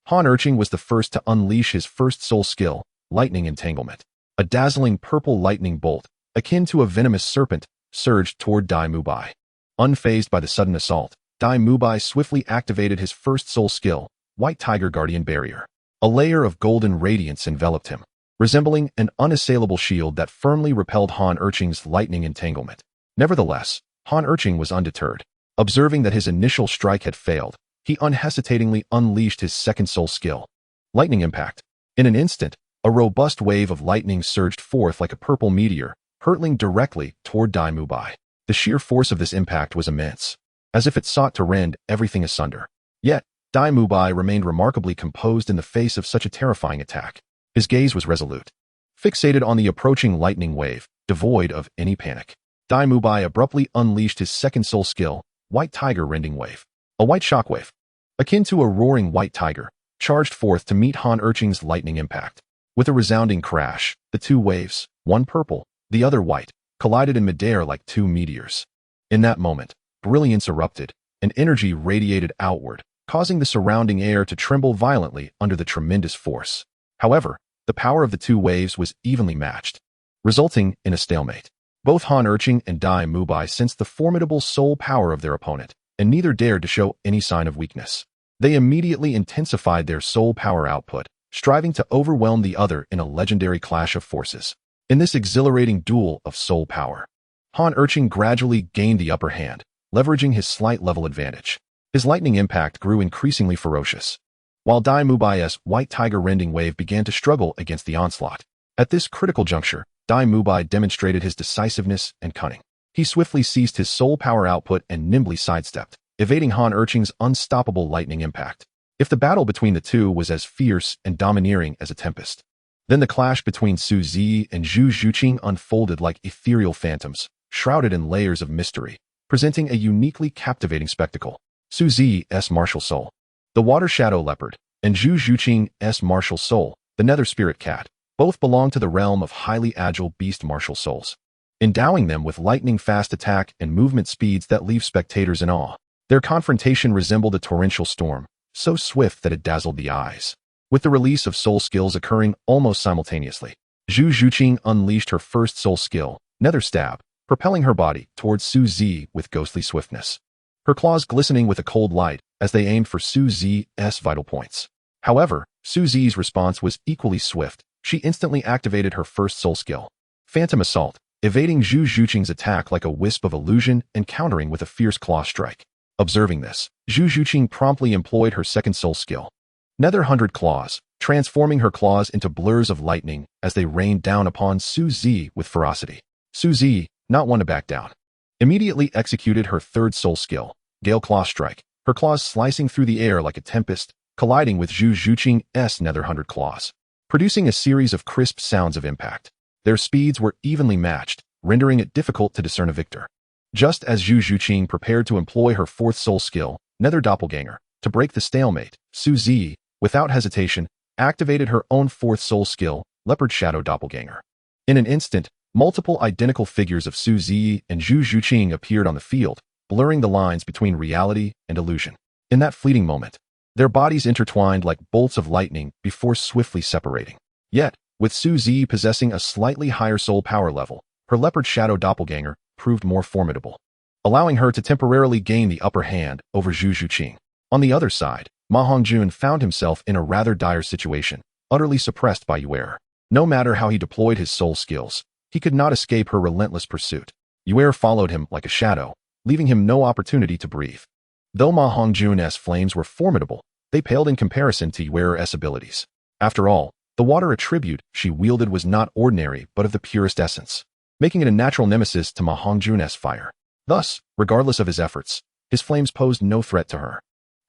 Han Erqing was the first to unleash his first soul skill, Lightning Entanglement. A dazzling purple lightning bolt, akin to a venomous serpent, surged toward Dai Mubai. Unfazed by the sudden assault, Dai Mubai swiftly activated his first soul skill, White Tiger Guardian Barrier. A layer of golden radiance enveloped him, resembling an unassailable shield that firmly repelled Han Erqing's lightning entanglement. Nevertheless, Han Erqing was undeterred. Observing that his initial strike had failed, he unhesitatingly unleashed his second soul skill, Lightning Impact. In an instant, a robust wave of lightning surged forth like a purple meteor, hurtling directly toward Dai Mubai. The sheer force of this impact was immense, as if it sought to rend everything asunder. Yet, Dai Mubai remained remarkably composed in the face of such a terrifying attack. His gaze was resolute, fixated on the approaching lightning wave, devoid of any panic. Dai Mubai abruptly unleashed his second soul skill, White Tiger Rending Wave. A white shockwave, akin to a roaring white tiger, charged forth to meet Han Erqing's lightning impact. With a resounding crash, the two waves, one purple, the other white, collided in midair like two meteors. In that moment, brilliance erupted, and energy radiated outward, causing the surrounding air to tremble violently under the tremendous force. However, the power of the two waves was evenly matched, resulting in a stalemate. Both Han Erqing and Dai Mubai sensed the formidable soul power of their opponent, and neither dared to show any sign of weakness. They immediately intensified their soul power output, striving to overwhelm the other in a legendary clash of forces. In this exhilarating duel of soul power, Han Erqing gradually gained the upper hand, leveraging his slight level advantage. His lightning impact grew increasingly ferocious, while Dai Mubai's White Tiger Rending Wave began to struggle against the onslaught. At this critical juncture, Dai Mubai demonstrated his decisiveness and cunning. He swiftly ceased his soul power output and nimbly sidestepped, evading Han Erqing's unstoppable lightning impact. If the battle between the two was as fierce and domineering as a tempest, then the clash between Su Zi and Zhu Zhuqing unfolded like ethereal phantoms, shrouded in layers of mystery, presenting a uniquely captivating spectacle. Su Zi's martial soul, the Water Shadow Leopard, and Zhu Zhuqing's martial soul, the Nether Spirit Cat, both belong to the realm of highly agile beast martial souls, endowing them with lightning-fast attack and movement speeds that leave spectators in awe. Their confrontation resembled a torrential storm, so swift that it dazzled the eyes. With the release of soul skills occurring almost simultaneously, Zhu Zhuqing unleashed her first soul skill, nether stab, propelling her body towards Su Zi with ghostly swiftness. Her claws glistening with a cold light as they aimed for Su Zi's vital points. However, Su Zi's response was equally swift. She instantly activated her first soul skill, Phantom Assault, evading Zhu Zhuqing's attack like a wisp of illusion and countering with a fierce claw strike. Observing this, Zhu Zhuqing promptly employed her second soul skill, Nether 100 Claws, transforming her claws into blurs of lightning as they rained down upon Su Zi with ferocity. Su Zi, not one to back down, immediately executed her third soul skill, Gale Claw Strike, her claws slicing through the air like a tempest, colliding with Zhu Zhuqing's Nether 100 Claws, producing a series of crisp sounds of impact. Their speeds were evenly matched, rendering it difficult to discern a victor. Just as Zhu Zhuqing prepared to employ her fourth soul skill, Nether Doppelganger, to break the stalemate, Su Zi, without hesitation, activated her own fourth soul skill, Leopard Shadow Doppelganger. In an instant, multiple identical figures of Su Zi and Zhu Zhuqing appeared on the field, blurring the lines between reality and illusion. In that fleeting moment, their bodies intertwined like bolts of lightning before swiftly separating. Yet, with Su Zi possessing a slightly higher soul power level, her Leopard Shadow Doppelganger proved more formidable, allowing her to temporarily gain the upper hand over Zhu Zhuqing. On the other side, Ma Hongjun found himself in a rather dire situation, utterly suppressed by Yuer. No matter how he deployed his soul skills, he could not escape her relentless pursuit. Yuer followed him like a shadow, leaving him no opportunity to breathe. Though Ma Hongjun's flames were formidable, they paled in comparison to Yuer's abilities. After all, the water attribute she wielded was not ordinary but of the purest essence, making it a natural nemesis to Ma Hongjun's fire. Thus, regardless of his efforts, his flames posed no threat to her.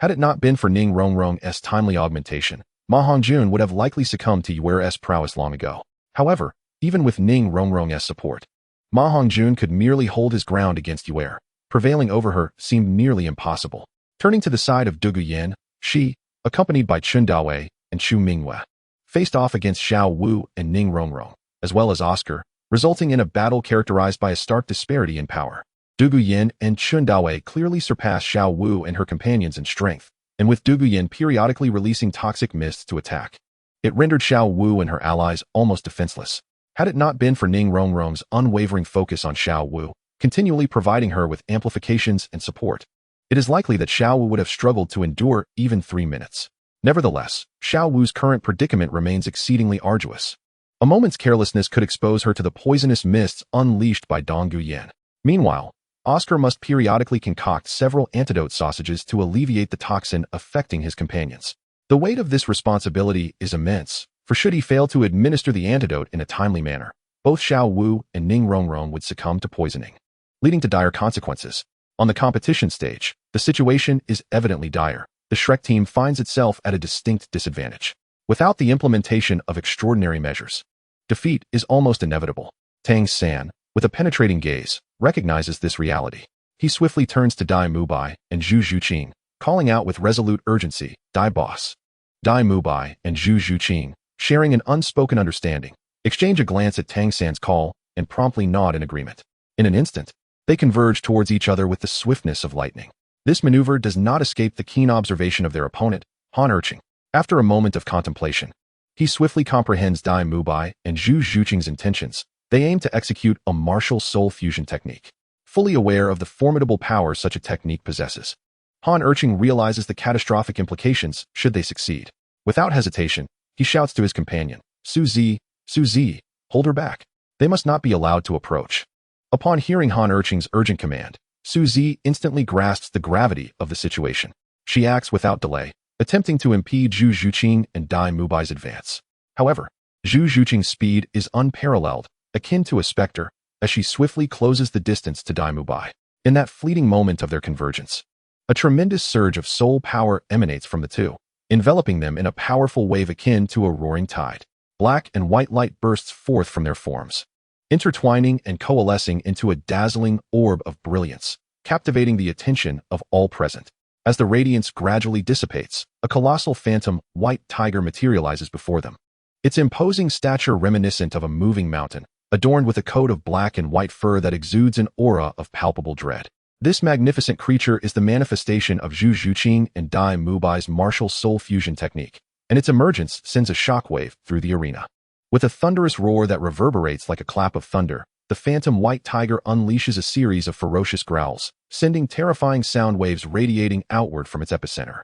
Had it not been for Ning Rongrong's timely augmentation, Ma Hongjun would have likely succumbed to Yuer's prowess long ago. However, even with Ning Rongrong's support, Ma Hongjun could merely hold his ground against Yuer. Prevailing over her seemed nearly impossible. Turning to the side of Du Guyan, she, accompanied by Chun Dawei and Chu Minghua, faced off against Xiao Wu and Ning Rongrong, as well as Oscar, resulting in a battle characterized by a stark disparity in power. Du Guyan and Chun Dawei clearly surpassed Xiao Wu and her companions in strength, and with Du Guyan periodically releasing toxic mists to attack, it rendered Xiao Wu and her allies almost defenseless. Had it not been for Ning Rongrong's unwavering focus on Xiao Wu, continually providing her with amplifications and support, it is likely that Xiao Wu would have struggled to endure even 3 minutes. Nevertheless, Xiao Wu's current predicament remains exceedingly arduous. A moment's carelessness could expose her to the poisonous mists unleashed by Dong Guyan. Meanwhile, Oscar must periodically concoct several antidote sausages to alleviate the toxin affecting his companions. The weight of this responsibility is immense, for should he fail to administer the antidote in a timely manner, both Xiao Wu and Ning Rongrong would succumb to poisoning, leading to dire consequences. On the competition stage, the situation is evidently dire. The Shrek team finds itself at a distinct disadvantage. Without the implementation of extraordinary measures, defeat is almost inevitable. Tang San, with a penetrating gaze, recognizes this reality. He swiftly turns to Dai Mubai and Zhu Zhuqing, calling out with resolute urgency, "Dai boss." Dai Mubai and Zhu Zhuqing, sharing an unspoken understanding, exchange a glance at Tang San's call and promptly nod in agreement. In an instant, they converge towards each other with the swiftness of lightning. This maneuver does not escape the keen observation of their opponent, Han Erqing. After a moment of contemplation, he swiftly comprehends Dai Mubai and Zhu Zhuqing's intentions. They aim to execute a martial soul fusion technique. Fully aware of the formidable power such a technique possesses, Han Erqing realizes the catastrophic implications should they succeed. Without hesitation, he shouts to his companion, Su Zi, hold her back. They must not be allowed to approach. Upon hearing Han Erqing's urgent command, Su Zi instantly grasps the gravity of the situation. She acts without delay, attempting to impede Zhu Zhuqing and Dai Mubai's advance. However, Zhu Zhuqing's speed is unparalleled, akin to a specter, as she swiftly closes the distance to Dai Mubai. In that fleeting moment of their convergence, a tremendous surge of soul power emanates from the two, enveloping them in a powerful wave akin to a roaring tide. Black and white light bursts forth from their forms, intertwining and coalescing into a dazzling orb of brilliance, captivating the attention of all present. As the radiance gradually dissipates, a colossal phantom white tiger materializes before them, its imposing stature reminiscent of a moving mountain, adorned with a coat of black and white fur that exudes an aura of palpable dread. This magnificent creature is the manifestation of Zhu Zhuqing and Dai Mubai's martial soul fusion technique, and its emergence sends a shockwave through the arena. With a thunderous roar that reverberates like a clap of thunder, the phantom white tiger unleashes a series of ferocious growls, sending terrifying sound waves radiating outward from its epicenter.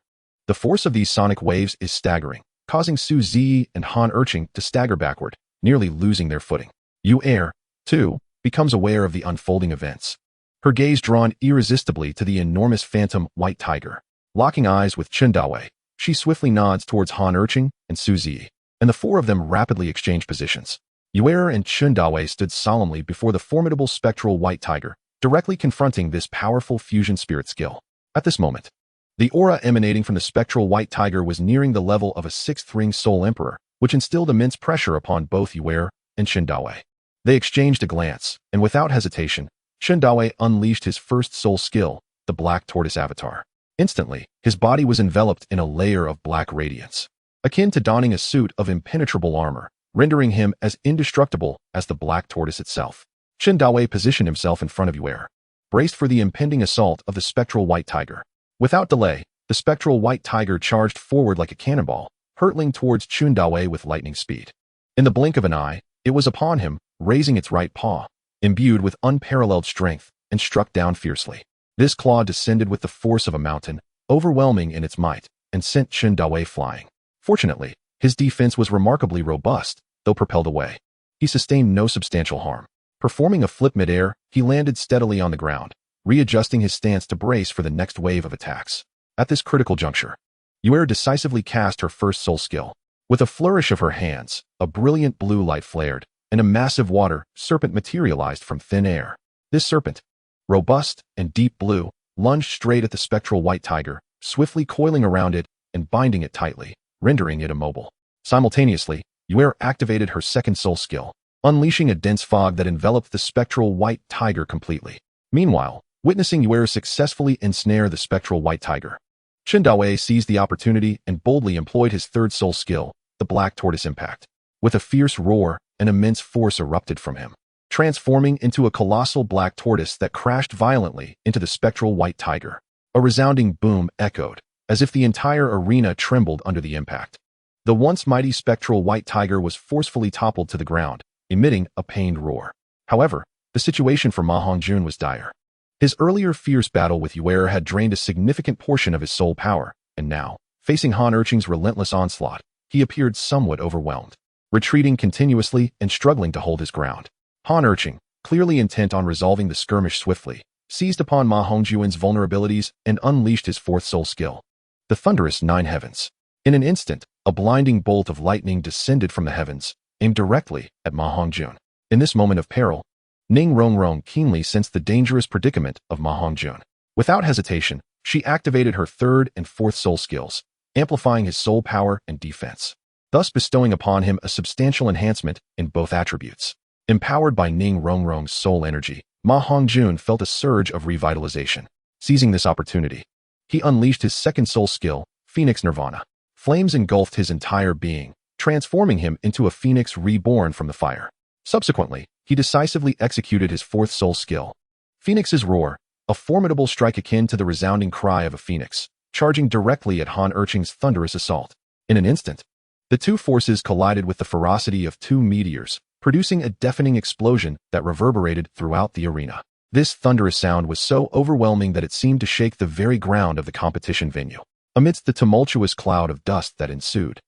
The force of these sonic waves is staggering, causing Su Zi and Han Urching to stagger backward, nearly losing their footing. Yu Er, too, becomes aware of the unfolding events, her gaze drawn irresistibly to the enormous phantom white tiger. Locking eyes with Chen Dawei, she swiftly nods towards Han Urching and Su Zi, and the four of them rapidly exchange positions. Yu Er and Chen Dawei stood solemnly before the formidable spectral white tiger, directly confronting this powerful fusion spirit skill. At this moment, the aura emanating from the spectral white tiger was nearing the level of a sixth ring soul emperor, which instilled immense pressure upon both Yu Er and Chen Dawei. They exchanged a glance, and without hesitation, Chen Dawei unleashed his first soul skill, the Black Tortoise Avatar. Instantly, his body was enveloped in a layer of black radiance, akin to donning a suit of impenetrable armor, rendering him as indestructible as the Black Tortoise itself. Chen Dawei positioned himself in front of Yu Er, braced for the impending assault of the spectral white tiger. Without delay, the spectral white tiger charged forward like a cannonball, hurtling towards Chen Dawei with lightning speed. In the blink of an eye, it was upon him, raising its right paw, imbued with unparalleled strength, and struck down fiercely. This claw descended with the force of a mountain, overwhelming in its might, and sent Chen Dawei flying. Fortunately, his defense was remarkably robust, though propelled away. He sustained no substantial harm. Performing a flip mid-air, he landed steadily on the ground, readjusting his stance to brace for the next wave of attacks. At this critical juncture, Yu Er decisively cast her first soul skill. With a flourish of her hands, a brilliant blue light flared, and a massive water serpent materialized from thin air. This serpent, robust and deep blue, lunged straight at the spectral white tiger, swiftly coiling around it and binding it tightly, rendering it immobile. Simultaneously, Yu Er activated her second soul skill, unleashing a dense fog that enveloped the spectral white tiger completely. Meanwhile, witnessing Yu Er successfully ensnare the spectral white tiger, Chen Dawei seized the opportunity and boldly employed his third soul skill, the Black Tortoise Impact. With a fierce roar, an immense force erupted from him, transforming into a colossal black tortoise that crashed violently into the spectral white tiger. A resounding boom echoed, as if the entire arena trembled under the impact. The once mighty spectral white tiger was forcefully toppled to the ground, emitting a pained roar. However, the situation for Ma Hongjun was dire. His earlier fierce battle with Yu Er had drained a significant portion of his soul power, and now, facing Han Urching's relentless onslaught, he appeared somewhat overwhelmed, retreating continuously and struggling to hold his ground. Han Urching, clearly intent on resolving the skirmish swiftly, seized upon Ma Hongjun's vulnerabilities and unleashed his fourth soul skill, the Thunderous Nine Heavens. In an instant, a blinding bolt of lightning descended from the heavens, aimed directly at Ma Hongjun. In this moment of peril, Ning Rongrong keenly sensed the dangerous predicament of Ma Hongjun. Without hesitation, she activated her third and fourth soul skills, amplifying his soul power and defense, thus bestowing upon him a substantial enhancement in both attributes. Empowered by Ning Rongrong's soul energy, Ma Hongjun felt a surge of revitalization. Seizing this opportunity, he unleashed his second soul skill, Phoenix Nirvana. Flames engulfed his entire being, transforming him into a phoenix reborn from the fire. Subsequently, he decisively executed his fourth soul skill, Phoenix's Roar, a formidable strike akin to the resounding cry of a phoenix, charging directly at Han Urching's thunderous assault. In an instant, the two forces collided with the ferocity of two meteors, producing a deafening explosion that reverberated throughout the arena. This thunderous sound was so overwhelming that it seemed to shake the very ground of the competition venue. Amidst the tumultuous cloud of dust that ensued,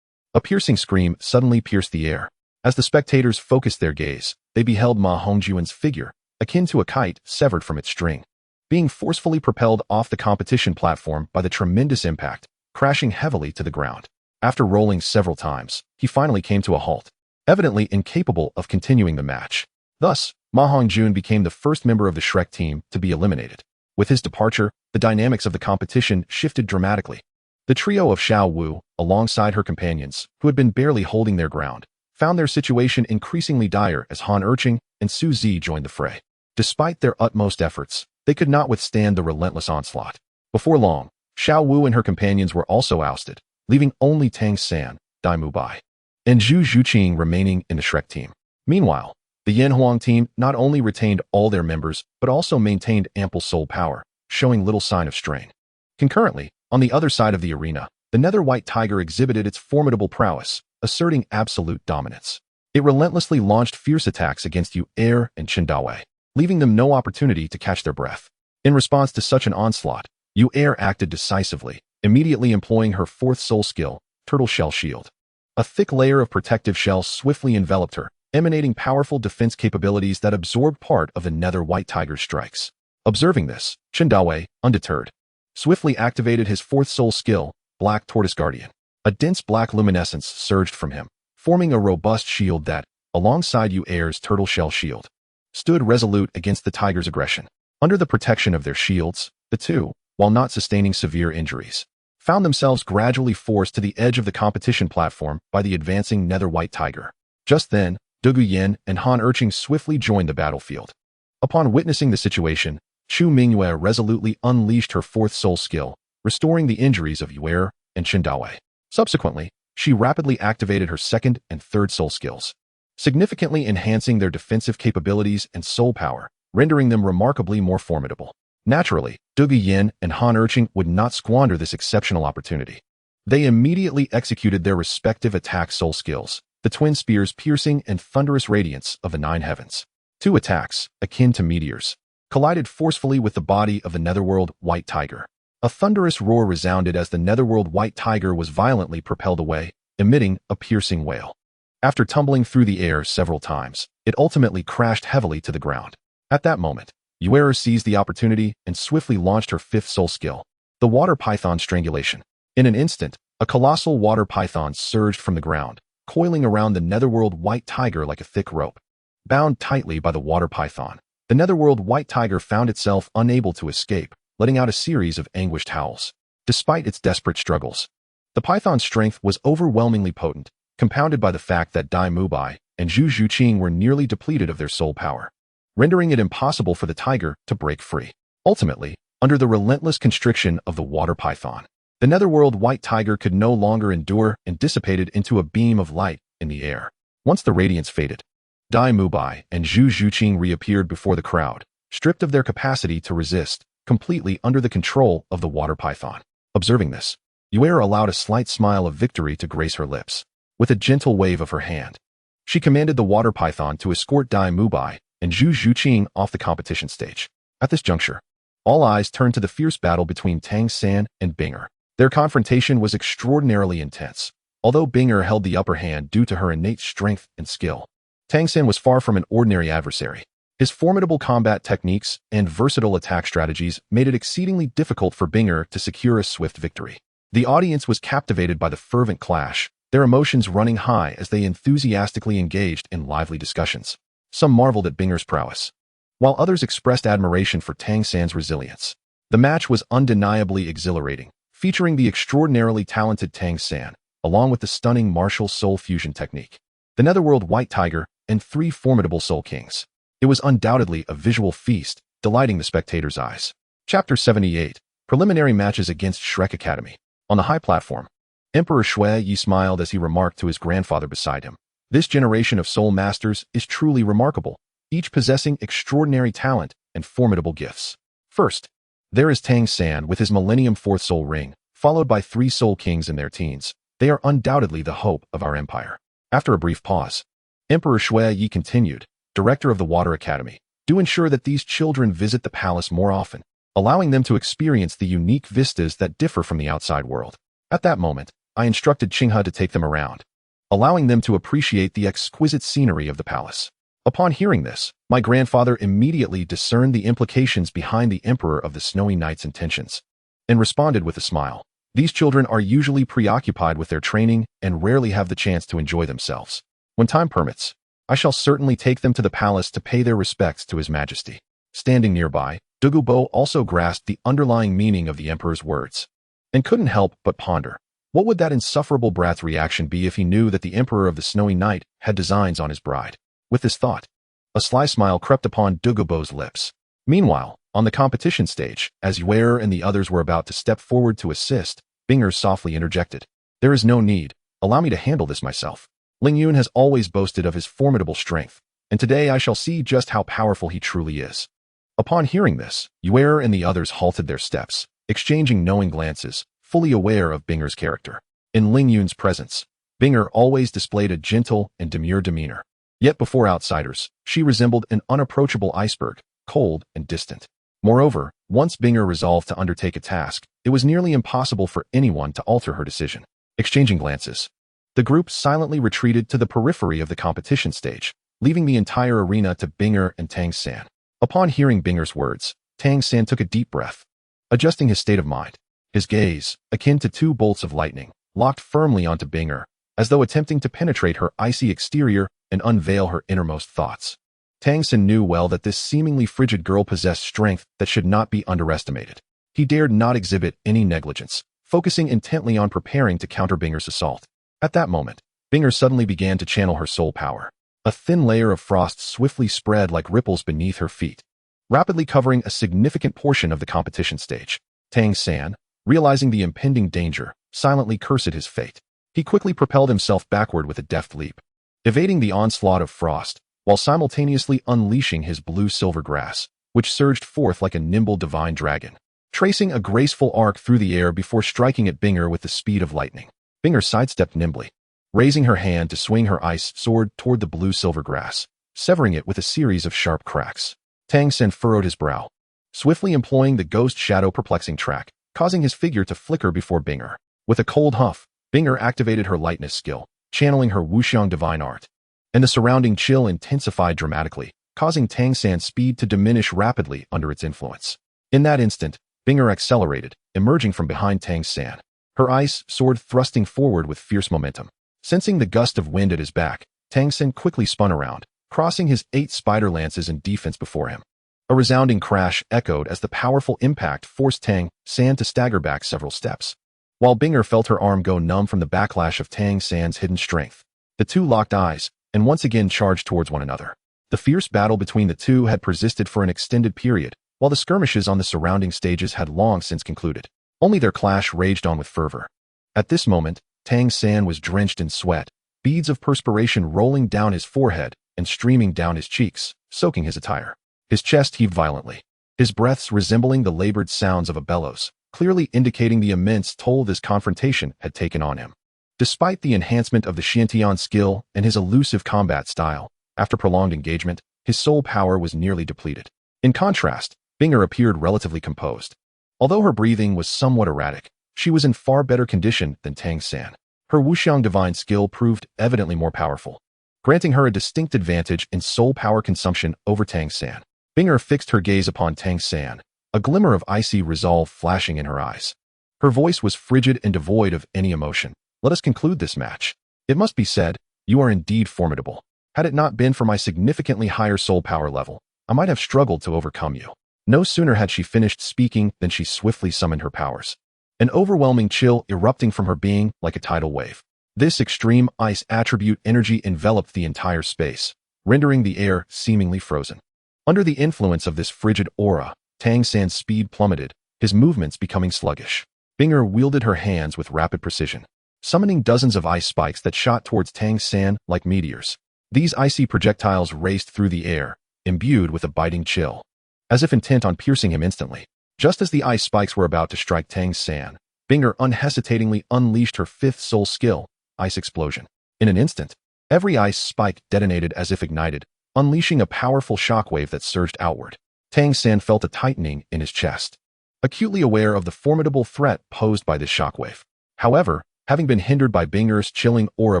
a piercing scream suddenly pierced the air. As the spectators focused their gaze, they beheld Ma Hongjun's figure, akin to a kite severed from its string, being forcefully propelled off the competition platform by the tremendous impact, crashing heavily to the ground. After rolling several times, he finally came to a halt, evidently incapable of continuing the match. Thus, Ma Hongjun became the first member of the Shrek team to be eliminated. With his departure, the dynamics of the competition shifted dramatically. The trio of Xiao Wu, alongside her companions, who had been barely holding their ground, found their situation increasingly dire as Han Urching and Su Zi joined the fray. Despite their utmost efforts, they could not withstand the relentless onslaught. Before long, Xiao Wu and her companions were also ousted, leaving only Tang San, Dai Mubai, and Zhu Zhuqing remaining in the Shrek team. Meanwhile, the Yanhuang team not only retained all their members, but also maintained ample soul power, showing little sign of strain. Concurrently, on the other side of the arena, the Nether White Tiger exhibited its formidable prowess, asserting absolute dominance. It relentlessly launched fierce attacks against Yu Er and Qin Dawei, leaving them no opportunity to catch their breath. In response to such an onslaught, Yu Er acted decisively, immediately employing her fourth soul skill, Turtle Shell Shield. A thick layer of protective shell swiftly enveloped her, emanating powerful defense capabilities that absorbed part of the Nether White Tiger's strikes. Observing this, Qin Dawei, undeterred, swiftly activated his fourth soul skill, Black Tortoise Guardian. A dense black luminescence surged from him, forming a robust shield that, alongside Yu Er's Turtle Shell Shield, stood resolute against the tiger's aggression. Under the protection of their shields, the two, while not sustaining severe injuries, found themselves gradually forced to the edge of the competition platform by the advancing Nether White Tiger. Just then, Dugu Yin and Han Erqing swiftly joined the battlefield. Upon witnessing the situation, Chu Mingyue resolutely unleashed her fourth soul skill, restoring the injuries of Yu Er and Qin Dawei. Subsequently, she rapidly activated her second and third soul skills, significantly enhancing their defensive capabilities and soul power, rendering them remarkably more formidable. Naturally, Dugu Yin and Han Erqing would not squander this exceptional opportunity. They immediately executed their respective attack soul skills, the twin spears piercing and thunderous radiance of the nine heavens. Two attacks, akin to meteors, collided forcefully with the body of the Netherworld White Tiger. A thunderous roar resounded as the Netherworld White Tiger was violently propelled away, emitting a piercing wail. After tumbling through the air several times, it ultimately crashed heavily to the ground. At that moment, Yu Er seized the opportunity and swiftly launched her fifth soul skill, the Water Python Strangulation. In an instant, a colossal water python surged from the ground, coiling around the Netherworld White Tiger like a thick rope. Bound tightly by the water python, the Netherworld White Tiger found itself unable to escape, letting out a series of anguished howls. Despite its desperate struggles, the python's strength was overwhelmingly potent, compounded by the fact that Dai Mubai and Zhu Zhuqing were nearly depleted of their soul power, rendering it impossible for the tiger to break free. Ultimately, under the relentless constriction of the water python, the Netherworld White Tiger could no longer endure and dissipated into a beam of light in the air. Once the radiance faded, Dai Mubai and Zhu Zhuqing reappeared before the crowd, stripped of their capacity to resist, completely under the control of the water python. Observing this, Yu Er allowed a slight smile of victory to grace her lips. With a gentle wave of her hand, she commanded the water python to escort Dai Mubai and Zhu Zhuqing off the competition stage. At this juncture, all eyes turned to the fierce battle between Tang San and Binger. Their confrontation was extraordinarily intense, although Binger held the upper hand due to her innate strength and skill. Tang San was far from an ordinary adversary. His formidable combat techniques and versatile attack strategies made it exceedingly difficult for Binger to secure a swift victory. The audience was captivated by the fervent clash, their emotions running high as they enthusiastically engaged in lively discussions. Some marveled at Binger's prowess, while others expressed admiration for Tang San's resilience. The match was undeniably exhilarating, featuring the extraordinarily talented Tang San, along with the stunning martial soul fusion technique, the Netherworld White Tiger, and three formidable soul kings. It was undoubtedly a visual feast, delighting the spectators' eyes. Chapter 78, Preliminary Matches Against Shrek Academy. On the high platform, Emperor Shui Yi smiled as he remarked to his grandfather beside him, "This generation of soul masters is truly remarkable, each possessing extraordinary talent and formidable gifts. First, there is Tang San with his Millennium Fourth Soul Ring, followed by three soul kings in their teens. They are undoubtedly the hope of our empire." After a brief pause, Emperor Shui Yi continued, "Director of the Water Academy, do ensure that these children visit the palace more often, allowing them to experience the unique vistas that differ from the outside world." At that moment, I instructed Qinghe to take them around, allowing them to appreciate the exquisite scenery of the palace. Upon hearing this, my grandfather immediately discerned the implications behind the Emperor of the Snowy Knight's intentions, and responded with a smile. These children are usually preoccupied with their training and rarely have the chance to enjoy themselves. When time permits, I shall certainly take them to the palace to pay their respects to His Majesty. Standing nearby, Dugu Bo also grasped the underlying meaning of the Emperor's words, and couldn't help but ponder. What would that insufferable brat's reaction be if he knew that the Emperor of the Snowy Night had designs on his bride? With this thought, a sly smile crept upon Dugu Bo's lips. Meanwhile, on the competition stage, as Yu Er and the others were about to step forward to assist, Binger softly interjected, "There is no need. Allow me to handle this myself. Ling Yun has always boasted of his formidable strength, and today I shall see just how powerful he truly is." Upon hearing this, Yu Er and the others halted their steps, exchanging knowing glances, fully aware of Binger's character. In Ling Yun's presence, Binger always displayed a gentle and demure demeanor. Yet before outsiders, she resembled an unapproachable iceberg, cold and distant. Moreover, once Binger resolved to undertake a task, it was nearly impossible for anyone to alter her decision. Exchanging glances, the group silently retreated to the periphery of the competition stage, leaving the entire arena to Binger and Tang San. Upon hearing Binger's words, Tang San took a deep breath. Adjusting his state of mind, his gaze, akin to two bolts of lightning, locked firmly onto Binger, as though attempting to penetrate her icy exterior and unveil her innermost thoughts. Tang San knew well that this seemingly frigid girl possessed strength that should not be underestimated. He dared not exhibit any negligence, focusing intently on preparing to counter Binger's assault. At that moment, Binger suddenly began to channel her soul power. A thin layer of frost swiftly spread like ripples beneath her feet, rapidly covering a significant portion of the competition stage. Tang San, realizing the impending danger, silently cursed his fate. He quickly propelled himself backward with a deft leap, evading the onslaught of frost, while simultaneously unleashing his blue-silver grass, which surged forth like a nimble divine dragon, tracing a graceful arc through the air before striking at Binger with the speed of lightning. Binger sidestepped nimbly, raising her hand to swing her ice sword toward the blue-silver grass, severing it with a series of sharp cracks. Tang San furrowed his brow, swiftly employing the ghost shadow perplexing track, causing his figure to flicker before Binger. With a cold huff, Binger activated her lightness skill, channeling her wuxiang divine art, and the surrounding chill intensified dramatically, causing Tang San's speed to diminish rapidly under its influence. In that instant, Binger accelerated, emerging from behind Tang San, her ice sword thrusting forward with fierce momentum. Sensing the gust of wind at his back, Tang San quickly spun around, crossing his 8 spider lances in defense before him. A resounding crash echoed as the powerful impact forced Tang San to stagger back several steps. While Binger felt her arm go numb from the backlash of Tang San's hidden strength, the two locked eyes and once again charged towards one another. The fierce battle between the two had persisted for an extended period, while the skirmishes on the surrounding stages had long since concluded. Only their clash raged on with fervor. At this moment, Tang San was drenched in sweat, beads of perspiration rolling down his forehead and streaming down his cheeks, soaking his attire. His chest heaved violently, his breaths resembling the labored sounds of a bellows, clearly indicating the immense toll this confrontation had taken on him. Despite the enhancement of the Xiantian skill and his elusive combat style, after prolonged engagement, his soul power was nearly depleted. In contrast, Binger appeared relatively composed. Although her breathing was somewhat erratic, she was in far better condition than Tang San. Her wuxiang divine skill proved evidently more powerful, granting her a distinct advantage in soul power consumption over Tang San. Binger fixed her gaze upon Tang San, a glimmer of icy resolve flashing in her eyes. Her voice was frigid and devoid of any emotion. Let us conclude this match. It must be said, you are indeed formidable. Had it not been for my significantly higher soul power level, I might have struggled to overcome you. No sooner had she finished speaking than she swiftly summoned her powers, an overwhelming chill erupting from her being like a tidal wave. This extreme ice attribute energy enveloped the entire space, rendering the air seemingly frozen. Under the influence of this frigid aura, Tang San's speed plummeted, his movements becoming sluggish. Binger wielded her hands with rapid precision, summoning dozens of ice spikes that shot towards Tang San like meteors. These icy projectiles raced through the air, imbued with a biting chill, as if intent on piercing him instantly. Just as the ice spikes were about to strike Tang San, Binger unhesitatingly unleashed her 5th soul skill, Ice Explosion. In an instant, every ice spike detonated as if ignited, unleashing a powerful shockwave that surged outward. Tang San felt a tightening in his chest, acutely aware of the formidable threat posed by this shockwave. However, having been hindered by Binger's chilling aura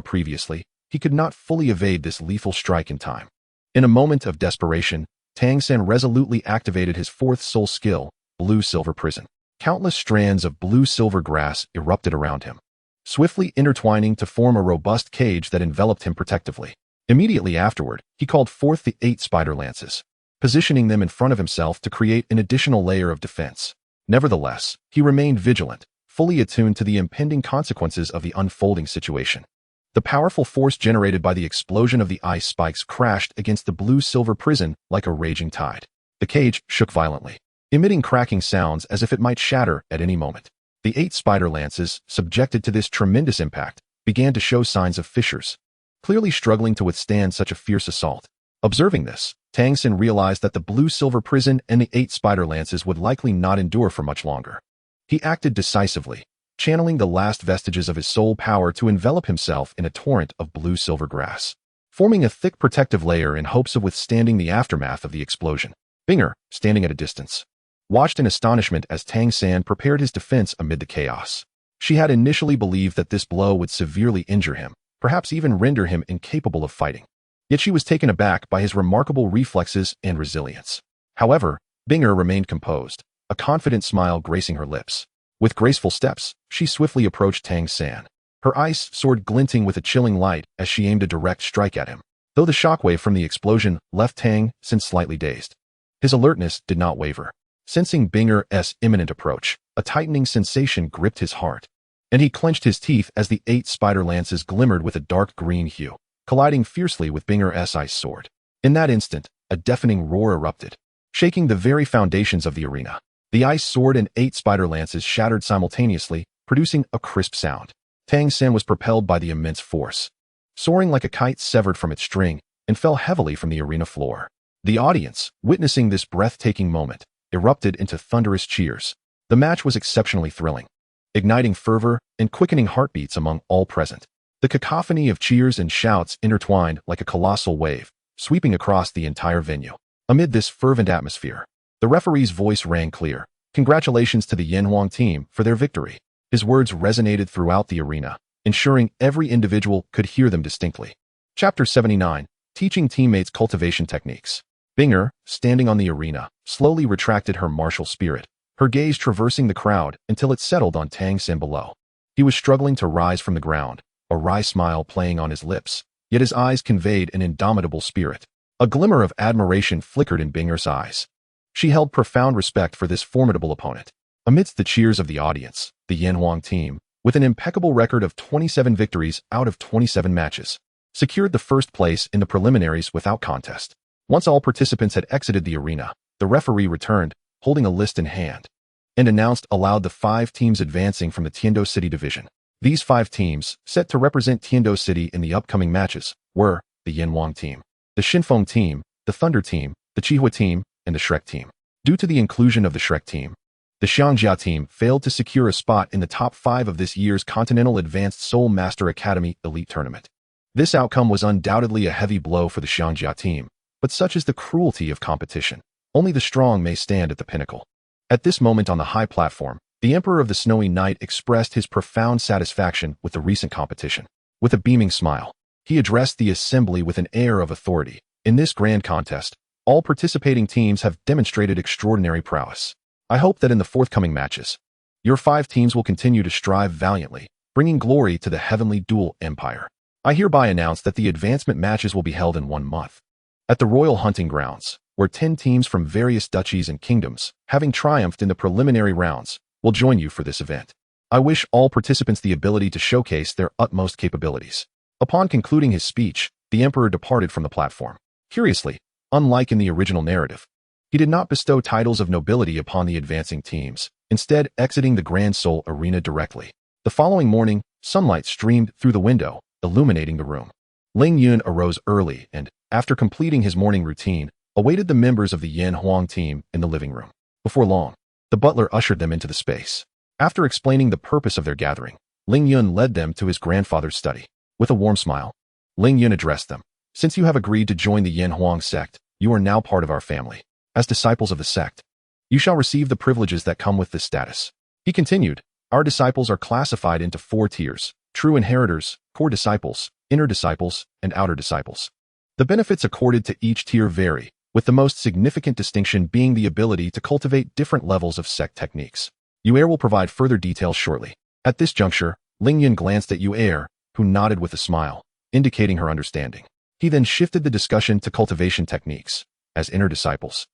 previously, he could not fully evade this lethal strike in time. In a moment of desperation, Tang San resolutely activated his 4th soul skill, Blue-Silver Prison. Countless strands of blue-silver grass erupted around him, swiftly intertwining to form a robust cage that enveloped him protectively. Immediately afterward, he called forth the 8 spider lances, positioning them in front of himself to create an additional layer of defense. Nevertheless, he remained vigilant, fully attuned to the impending consequences of the unfolding situation. The powerful force generated by the explosion of the ice spikes crashed against the blue-silver prison like a raging tide. The cage shook violently, emitting cracking sounds as if it might shatter at any moment. The 8 spider lances, subjected to this tremendous impact, began to show signs of fissures, clearly struggling to withstand such a fierce assault. Observing this, Tang San realized that the blue-silver prison and the 8 spider lances would likely not endure for much longer. He acted decisively, channeling the last vestiges of his soul power to envelop himself in a torrent of blue-silver grass, forming a thick protective layer in hopes of withstanding the aftermath of the explosion. Binger, standing at a distance, watched in astonishment as Tang San prepared his defense amid the chaos. She had initially believed that this blow would severely injure him, perhaps even render him incapable of fighting. Yet she was taken aback by his remarkable reflexes and resilience. However, Binger remained composed, a confident smile gracing her lips. With graceful steps, she swiftly approached Tang San, her ice sword glinting with a chilling light as she aimed a direct strike at him. Though the shockwave from the explosion left Tang San slightly dazed, his alertness did not waver. Sensing Binger's imminent approach, a tightening sensation gripped his heart, and he clenched his teeth as the 8 spider lances glimmered with a dark green hue, colliding fiercely with Binger's ice sword. In that instant, a deafening roar erupted, shaking the very foundations of the arena. The ice sword and 8 spider lances shattered simultaneously, producing a crisp sound. Tang San was propelled by the immense force, soaring like a kite severed from its string, and fell heavily from the arena floor. The audience, witnessing this breathtaking moment, erupted into thunderous cheers. The match was exceptionally thrilling, igniting fervor and quickening heartbeats among all present. The cacophony of cheers and shouts intertwined like a colossal wave, sweeping across the entire venue. Amid this fervent atmosphere, the referee's voice rang clear. Congratulations to the Yanhuang team for their victory. His words resonated throughout the arena, ensuring every individual could hear them distinctly. Chapter 79, Teaching Teammates Cultivation Techniques. Binger, standing on the arena, slowly retracted her martial spirit, her gaze traversing the crowd until it settled on Tang San below. He was struggling to rise from the ground, a wry smile playing on his lips, yet his eyes conveyed an indomitable spirit. A glimmer of admiration flickered in Binger's eyes. She held profound respect for this formidable opponent. Amidst the cheers of the audience, the Yanhuang team, with an impeccable record of 27 victories out of 27 matches, secured the first place in the preliminaries without contest. Once all participants had exited the arena, the referee returned, holding a list in hand, and announced aloud the 5 teams advancing from the Tiando City division. These 5 teams, set to represent Tiando City in the upcoming matches, were the Yanhuang team, the Xinfeng team, the Thunder team, the Qihua team, and the Shrek team. Due to the inclusion of the Shrek team, the Xiangjia team failed to secure a spot in the top 5 of this year's Continental Advanced Soul Master Academy Elite Tournament. This outcome was undoubtedly a heavy blow for the Xiangjia team, but such is the cruelty of competition. Only the strong may stand at the pinnacle. At this moment on the high platform, the Emperor of the Snowy Night expressed his profound satisfaction with the recent competition. With a beaming smile, he addressed the assembly with an air of authority. In this grand contest, all participating teams have demonstrated extraordinary prowess. I hope that in the forthcoming matches, your 5 teams will continue to strive valiantly, bringing glory to the heavenly dual empire. I hereby announce that the advancement matches will be held in 1 month, at the Royal Hunting Grounds, where 10 teams from various duchies and kingdoms, having triumphed in the preliminary rounds, will join you for this event. I wish all participants the ability to showcase their utmost capabilities. Upon concluding his speech, the Emperor departed from the platform. Curiously, unlike in the original narrative, he did not bestow titles of nobility upon the advancing teams, instead exiting the Grand Soul Arena directly. The following morning, sunlight streamed through the window, illuminating the room. Ling Yun arose early and, after completing his morning routine, awaited the members of the Yanhuang team in the living room. Before long, the butler ushered them into the space. After explaining the purpose of their gathering, Ling Yun led them to his grandfather's study. With a warm smile, Ling Yun addressed them. Since you have agreed to join the Yanhuang sect, you are now part of our family. As disciples of the sect, you shall receive the privileges that come with this status. He continued, our disciples are classified into 4 tiers: true inheritors, core disciples, inner disciples, and outer disciples. The benefits accorded to each tier vary, with the most significant distinction being the ability to cultivate different levels of sect techniques. Yu'er will provide further details shortly. At this juncture, Ling Yun glanced at Yu'er, who nodded with a smile, indicating her understanding. He then shifted the discussion to cultivation techniques. As inner disciples,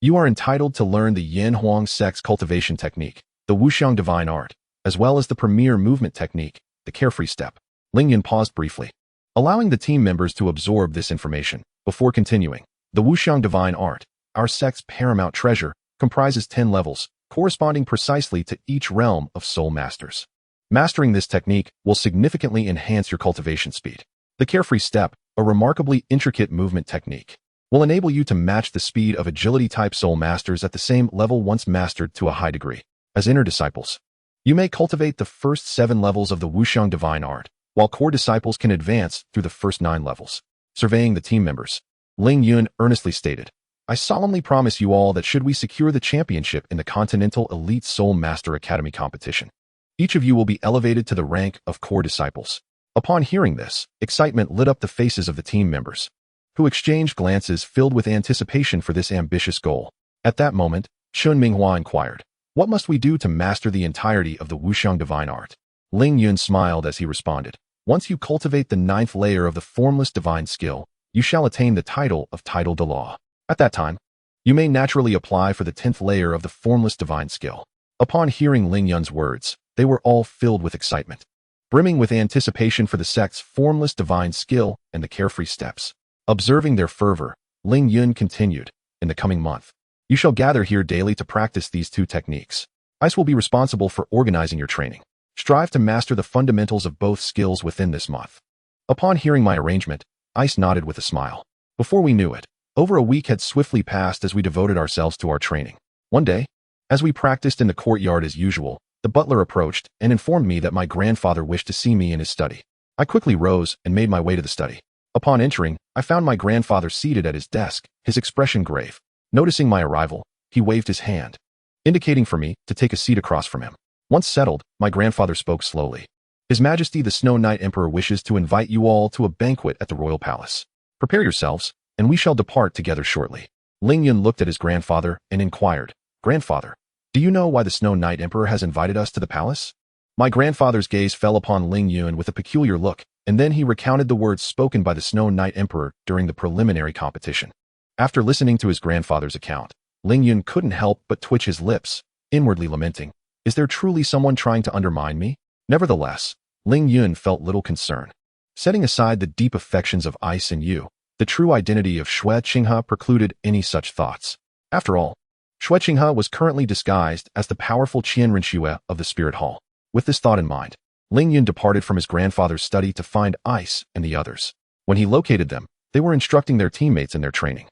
you are entitled to learn the Yanhuang sect's cultivation technique, the Wuxiang Divine Art, as well as the premier movement technique, the Carefree Step. Ling Yun paused briefly, allowing the team members to absorb this information, before continuing. The Wuxiang Divine Art, our sect's paramount treasure, comprises 10 levels, corresponding precisely to each realm of soul masters. Mastering this technique will significantly enhance your cultivation speed. The Carefree Step, a remarkably intricate movement technique, will enable you to match the speed of agility-type soul masters at the same level once mastered to a high degree. As inner disciples, You may cultivate the first 7 levels of the Wuxiang Divine Art, while core disciples can advance through the first 9 levels. Surveying the team members, Ling Yun earnestly stated, I solemnly promise you all that should we secure the championship in the Continental Elite Soul Master Academy competition, each of you will be elevated to the rank of core disciples. Upon hearing this, excitement lit up the faces of the team members, who exchanged glances filled with anticipation for this ambitious goal. At that moment, Chun Minghua inquired, what must we do to master the entirety of the Wuxiang Divine Art? Ling Yun smiled as he responded, once you cultivate the 9th layer of the formless divine skill, you shall attain the title of Title Douluo. At that time, you may naturally apply for the 10th layer of the formless divine skill. Upon hearing Ling Yun's words, they were all filled with excitement, brimming with anticipation for the sect's formless divine skill and the carefree steps. Observing their fervor, Ling Yun continued, in the coming month, you shall gather here daily to practice these 2 techniques. ICE will be responsible for organizing your training. Strive to master the fundamentals of both skills within this month. Upon hearing my arrangement, ICE nodded with a smile. Before we knew it, over a week had swiftly passed as we devoted ourselves to our training. One day, as we practiced in the courtyard as usual, the butler approached and informed me that my grandfather wished to see me in his study. I quickly rose and made my way to the study. Upon entering, I found my grandfather seated at his desk, his expression grave. Noticing my arrival, he waved his hand, indicating for me to take a seat across from him. Once settled, my grandfather spoke slowly. His Majesty the Snow Knight Emperor wishes to invite you all to a banquet at the royal palace. Prepare yourselves, and we shall depart together shortly. Ling Yun looked at his grandfather and inquired, Grandfather, do you know why the Snow Knight Emperor has invited us to the palace? My grandfather's gaze fell upon Ling Yun with a peculiar look, and then he recounted the words spoken by the Snow Knight Emperor during the preliminary competition. After listening to his grandfather's account, Ling Yun couldn't help but twitch his lips, inwardly lamenting, is there truly someone trying to undermine me? Nevertheless, Ling Yun felt little concern. Setting aside the deep affections of Ice and Yu, the true identity of Xue Qinghe precluded any such thoughts. After all, Xue Qinghe was currently disguised as the powerful Qian Renxue of the Spirit Hall. With this thought in mind, Ling Yun departed from his grandfather's study to find Ice and the others. When he located them, they were instructing their teammates in their training.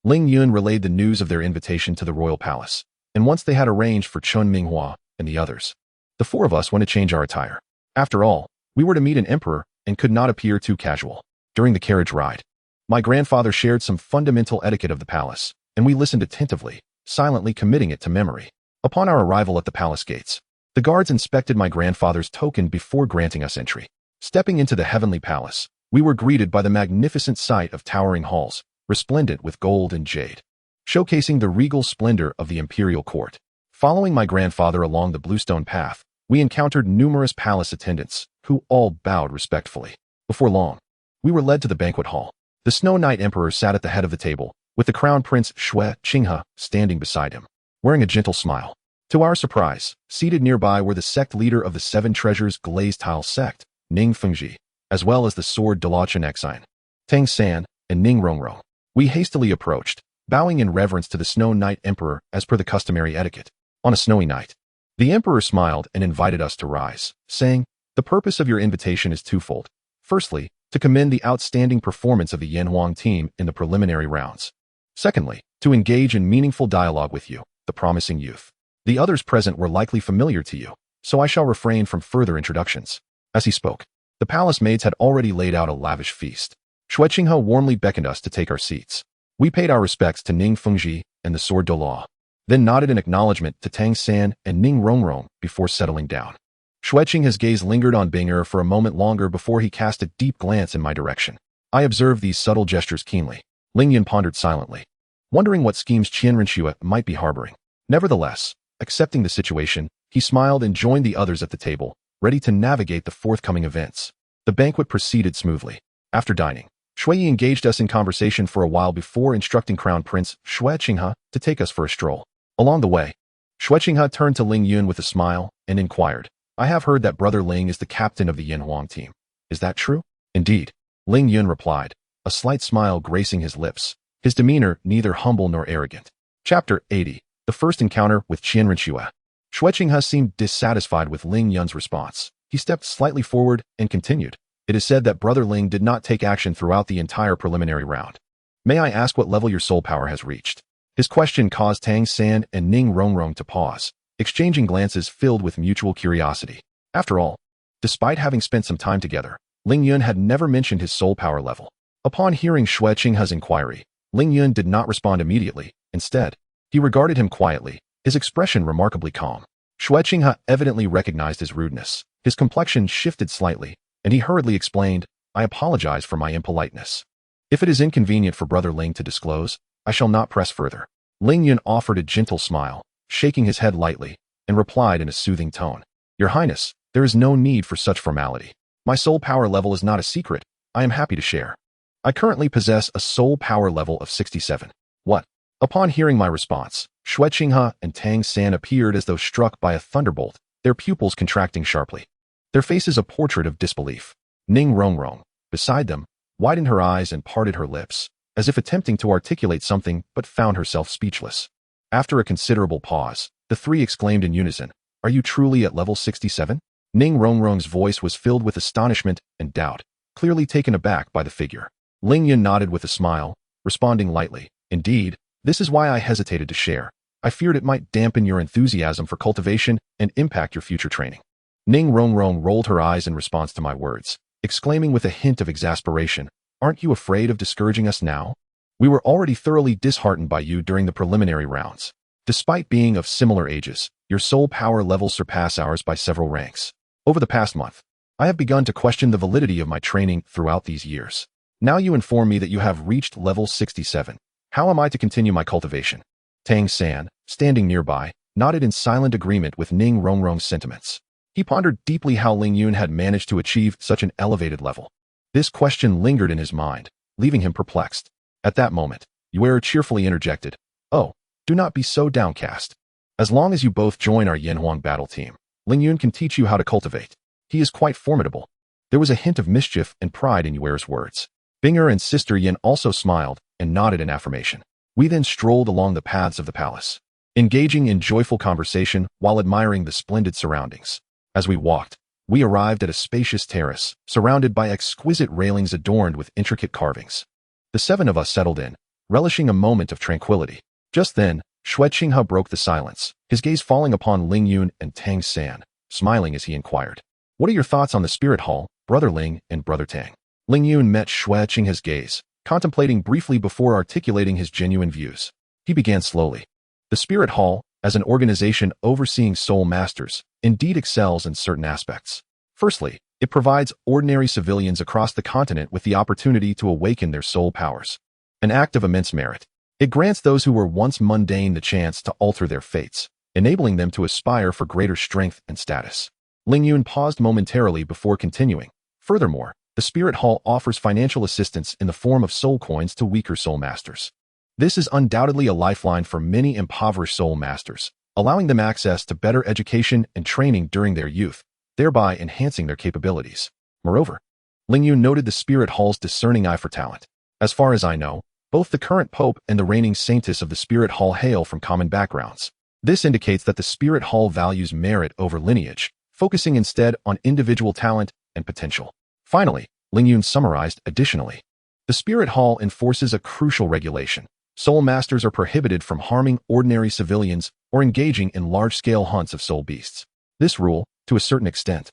Ling Yun relayed the news of their invitation to the royal palace, and once they had arranged for Chun Minghua and the others, the 4 of us went to change our attire. After all, we were to meet an emperor and could not appear too casual. During the carriage ride, my grandfather shared some fundamental etiquette of the palace, and we listened attentively, silently committing it to memory. Upon our arrival at the palace gates, the guards inspected my grandfather's token before granting us entry. Stepping into the heavenly palace, we were greeted by the magnificent sight of towering halls, resplendent with gold and jade, showcasing the regal splendor of the imperial court. Following my grandfather along the bluestone path, we encountered numerous palace attendants, who all bowed respectfully. Before long, we were led to the banquet hall. The Snow Knight Emperor sat at the head of the table, with the Crown Prince Xue Qinghe standing beside him, wearing a gentle smile. To our surprise, seated nearby were the sect leader of the 7 Treasures Glazed Tile sect, Ning Fengji, as well as the Sword Douluo Continent, Tang San, and Ning Rongrong. We hastily approached, bowing in reverence to the Snow Knight Emperor as per the customary etiquette. On a snowy night, the Emperor smiled and invited us to rise, saying, the purpose of your invitation is twofold. Firstly, to commend the outstanding performance of the Yanhuang team in the preliminary rounds. Secondly, to engage in meaningful dialogue with you, the promising youth. The others present were likely familiar to you, so I shall refrain from further introductions. As he spoke, the palace maids had already laid out a lavish feast. Xue Qinghe warmly beckoned us to take our seats. We paid our respects to Ning Fengji and the Sword Douluo, then nodded in acknowledgement to Tang San and Ning Rongrong before settling down. Xue Qinghe's gaze lingered on Bing'er for a moment longer before he cast a deep glance in my direction. I observed these subtle gestures keenly. Ling Yun pondered silently, wondering what schemes Qian Renxue might be harboring. Nevertheless, accepting the situation, he smiled and joined the others at the table, ready to navigate the forthcoming events. The banquet proceeded smoothly. After dining, Shui engaged us in conversation for a while before instructing Crown Prince Xue Qinghe to take us for a stroll. Along the way, Xue Qinghe turned to Ling Yun with a smile and inquired, I have heard that Brother Ling is the captain of the Yanhuang team. Is that true? Indeed, Ling Yun replied, a slight smile gracing his lips, his demeanor neither humble nor arrogant. Chapter 80. The First Encounter with Qian Renxue. Xue Qinghe seemed dissatisfied with Ling Yun's response. He stepped slightly forward and continued. It is said that Brother Ling did not take action throughout the entire preliminary round. May I ask what level your soul power has reached? His question caused Tang San and Ning Rongrong to pause, exchanging glances filled with mutual curiosity. After all, despite having spent some time together, Ling Yun had never mentioned his soul power level. Upon hearing Xue Qinghe's inquiry, Ling Yun did not respond immediately. Instead, he regarded him quietly, his expression remarkably calm. Xue Qinghe evidently recognized his rudeness. His complexion shifted slightly, and he hurriedly explained, "I apologize for my impoliteness. If it is inconvenient for Brother Ling to disclose, I shall not press further." Ling Yun offered a gentle smile, shaking his head lightly, and replied in a soothing tone, "Your Highness, there is no need for such formality. My soul power level is not a secret. I am happy to share. I currently possess a soul power level of 67. What?" Upon hearing my response, Xue Qinghe and Tang San appeared as though struck by a thunderbolt, their pupils contracting sharply. Their faces a portrait of disbelief. Ning Rongrong, beside them, widened her eyes and parted her lips, as if attempting to articulate something but found herself speechless. After a considerable pause, the three exclaimed in unison, "Are you truly at level 67? Ning Rongrong's voice was filled with astonishment and doubt, clearly taken aback by the figure. Ling Yun nodded with a smile, responding lightly, "Indeed, this is why I hesitated to share. I feared it might dampen your enthusiasm for cultivation and impact your future training." Ning Rongrong rolled her eyes in response to my words, exclaiming with a hint of exasperation, "Aren't you afraid of discouraging us now? We were already thoroughly disheartened by you during the preliminary rounds. Despite being of similar ages, your soul power levels surpass ours by several ranks. Over the past month, I have begun to question the validity of my training throughout these years. Now you inform me that you have reached level 67. How am I to continue my cultivation?" Tang San, standing nearby, nodded in silent agreement with Ning Rongrong's sentiments. He pondered deeply how Ling Yun had managed to achieve such an elevated level. This question lingered in his mind, leaving him perplexed. At that moment, Yue cheerfully interjected, "Oh, do not be so downcast. As long as you both join our Yanhuang battle team, Ling Yun can teach you how to cultivate. He is quite formidable." There was a hint of mischief and pride in Yue's words. Binger and Sister Yin also smiled and nodded in affirmation. We then strolled along the paths of the palace, engaging in joyful conversation while admiring the splendid surroundings. As we walked, we arrived at a spacious terrace, surrounded by exquisite railings adorned with intricate carvings. The seven of us settled in, relishing a moment of tranquility. Just then, Xue Qinghe broke the silence, his gaze falling upon Ling Yun and Tang San, smiling as he inquired, "What are your thoughts on the Spirit Hall, Brother Ling and Brother Tang?" Ling Yun met Xue Qinghe's gaze, contemplating briefly before articulating his genuine views. He began slowly. "The Spirit Hall, as an organization overseeing soul masters, indeed excels in certain aspects. Firstly, it provides ordinary civilians across the continent with the opportunity to awaken their soul powers. An act of immense merit. It grants those who were once mundane the chance to alter their fates, enabling them to aspire for greater strength and status." Ling Yun paused momentarily before continuing. "Furthermore, the Spirit Hall offers financial assistance in the form of soul coins to weaker soul masters. This is undoubtedly a lifeline for many impoverished soul masters, allowing them access to better education and training during their youth, thereby enhancing their capabilities. Moreover, Ling Yun noted the Spirit Hall's discerning eye for talent. As far as I know, both the current Pope and the reigning Saintess of the Spirit Hall hail from common backgrounds. This indicates that the Spirit Hall values merit over lineage, focusing instead on individual talent and potential." Finally, Ling Yun summarized, "Additionally, the Spirit Hall enforces a crucial regulation. Soul masters are prohibited from harming ordinary civilians or engaging in large-scale hunts of soul beasts. This rule, to a certain extent,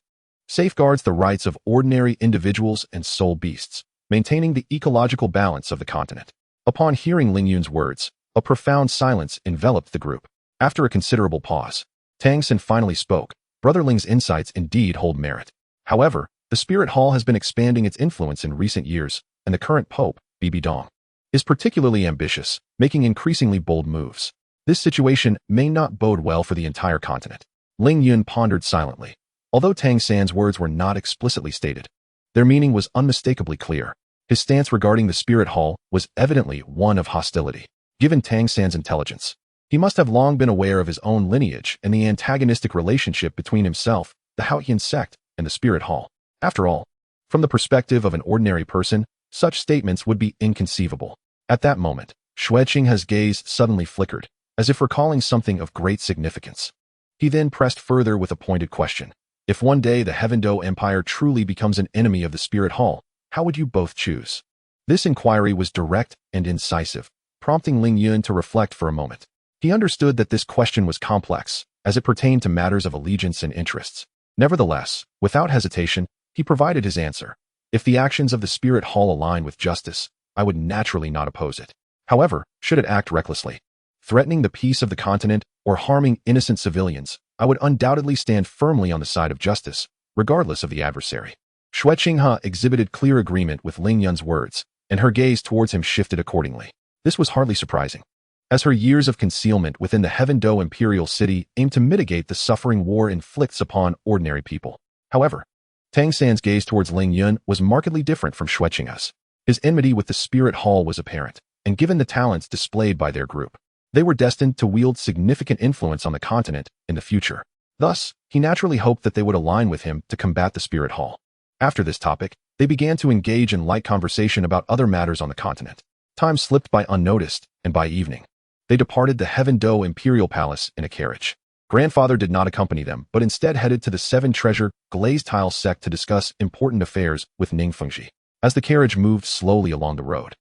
safeguards the rights of ordinary individuals and soul beasts, maintaining the ecological balance of the continent." Upon hearing Ling Yun's words, a profound silence enveloped the group. After a considerable pause, Tang San finally spoke. "Brother Ling's insights indeed hold merit. However, the Spirit Hall has been expanding its influence in recent years, and the current Pope, Bibi Dong, is particularly ambitious, making increasingly bold moves. This situation may not bode well for the entire continent." Ling Yun pondered silently. Although Tang San's words were not explicitly stated, their meaning was unmistakably clear. His stance regarding the Spirit Hall was evidently one of hostility. Given Tang San's intelligence, he must have long been aware of his own lineage and the antagonistic relationship between himself, the Haotian sect, and the Spirit Hall. After all, from the perspective of an ordinary person, such statements would be inconceivable. At that moment, Xue Qinghe's gaze suddenly flickered, as if recalling something of great significance. He then pressed further with a pointed question. "If one day the Heavendo Empire truly becomes an enemy of the Spirit Hall, how would you both choose?" This inquiry was direct and incisive, prompting Ling Yun to reflect for a moment. He understood that this question was complex, as it pertained to matters of allegiance and interests. Nevertheless, without hesitation, he provided his answer. If the actions of the Spirit Hall align with justice, I would naturally not oppose it. However, should it act recklessly, threatening the peace of the continent or harming innocent civilians, I would undoubtedly stand firmly on the side of justice, regardless of the adversary. Xue Qinghe exhibited clear agreement with Ling Yun's words, and her gaze towards him shifted accordingly. This was hardly surprising, as her years of concealment within the Heaven Do imperial city aimed to mitigate the suffering war inflicts upon ordinary people. However, Tang San's gaze towards Ling Yun was markedly different from Xue Qinghe's. His enmity with the Spirit Hall was apparent, and given the talents displayed by their group, they were destined to wield significant influence on the continent in the future. Thus, he naturally hoped that they would align with him to combat the Spirit Hall. After this topic, they began to engage in light conversation about other matters on the continent. Time slipped by unnoticed, and by evening, they departed the Heaven Do Imperial Palace in a carriage. Grandfather did not accompany them, but instead headed to the Seven Treasure Glazed Tile sect to discuss important affairs with Ning Fengji. As the carriage moved slowly along the road,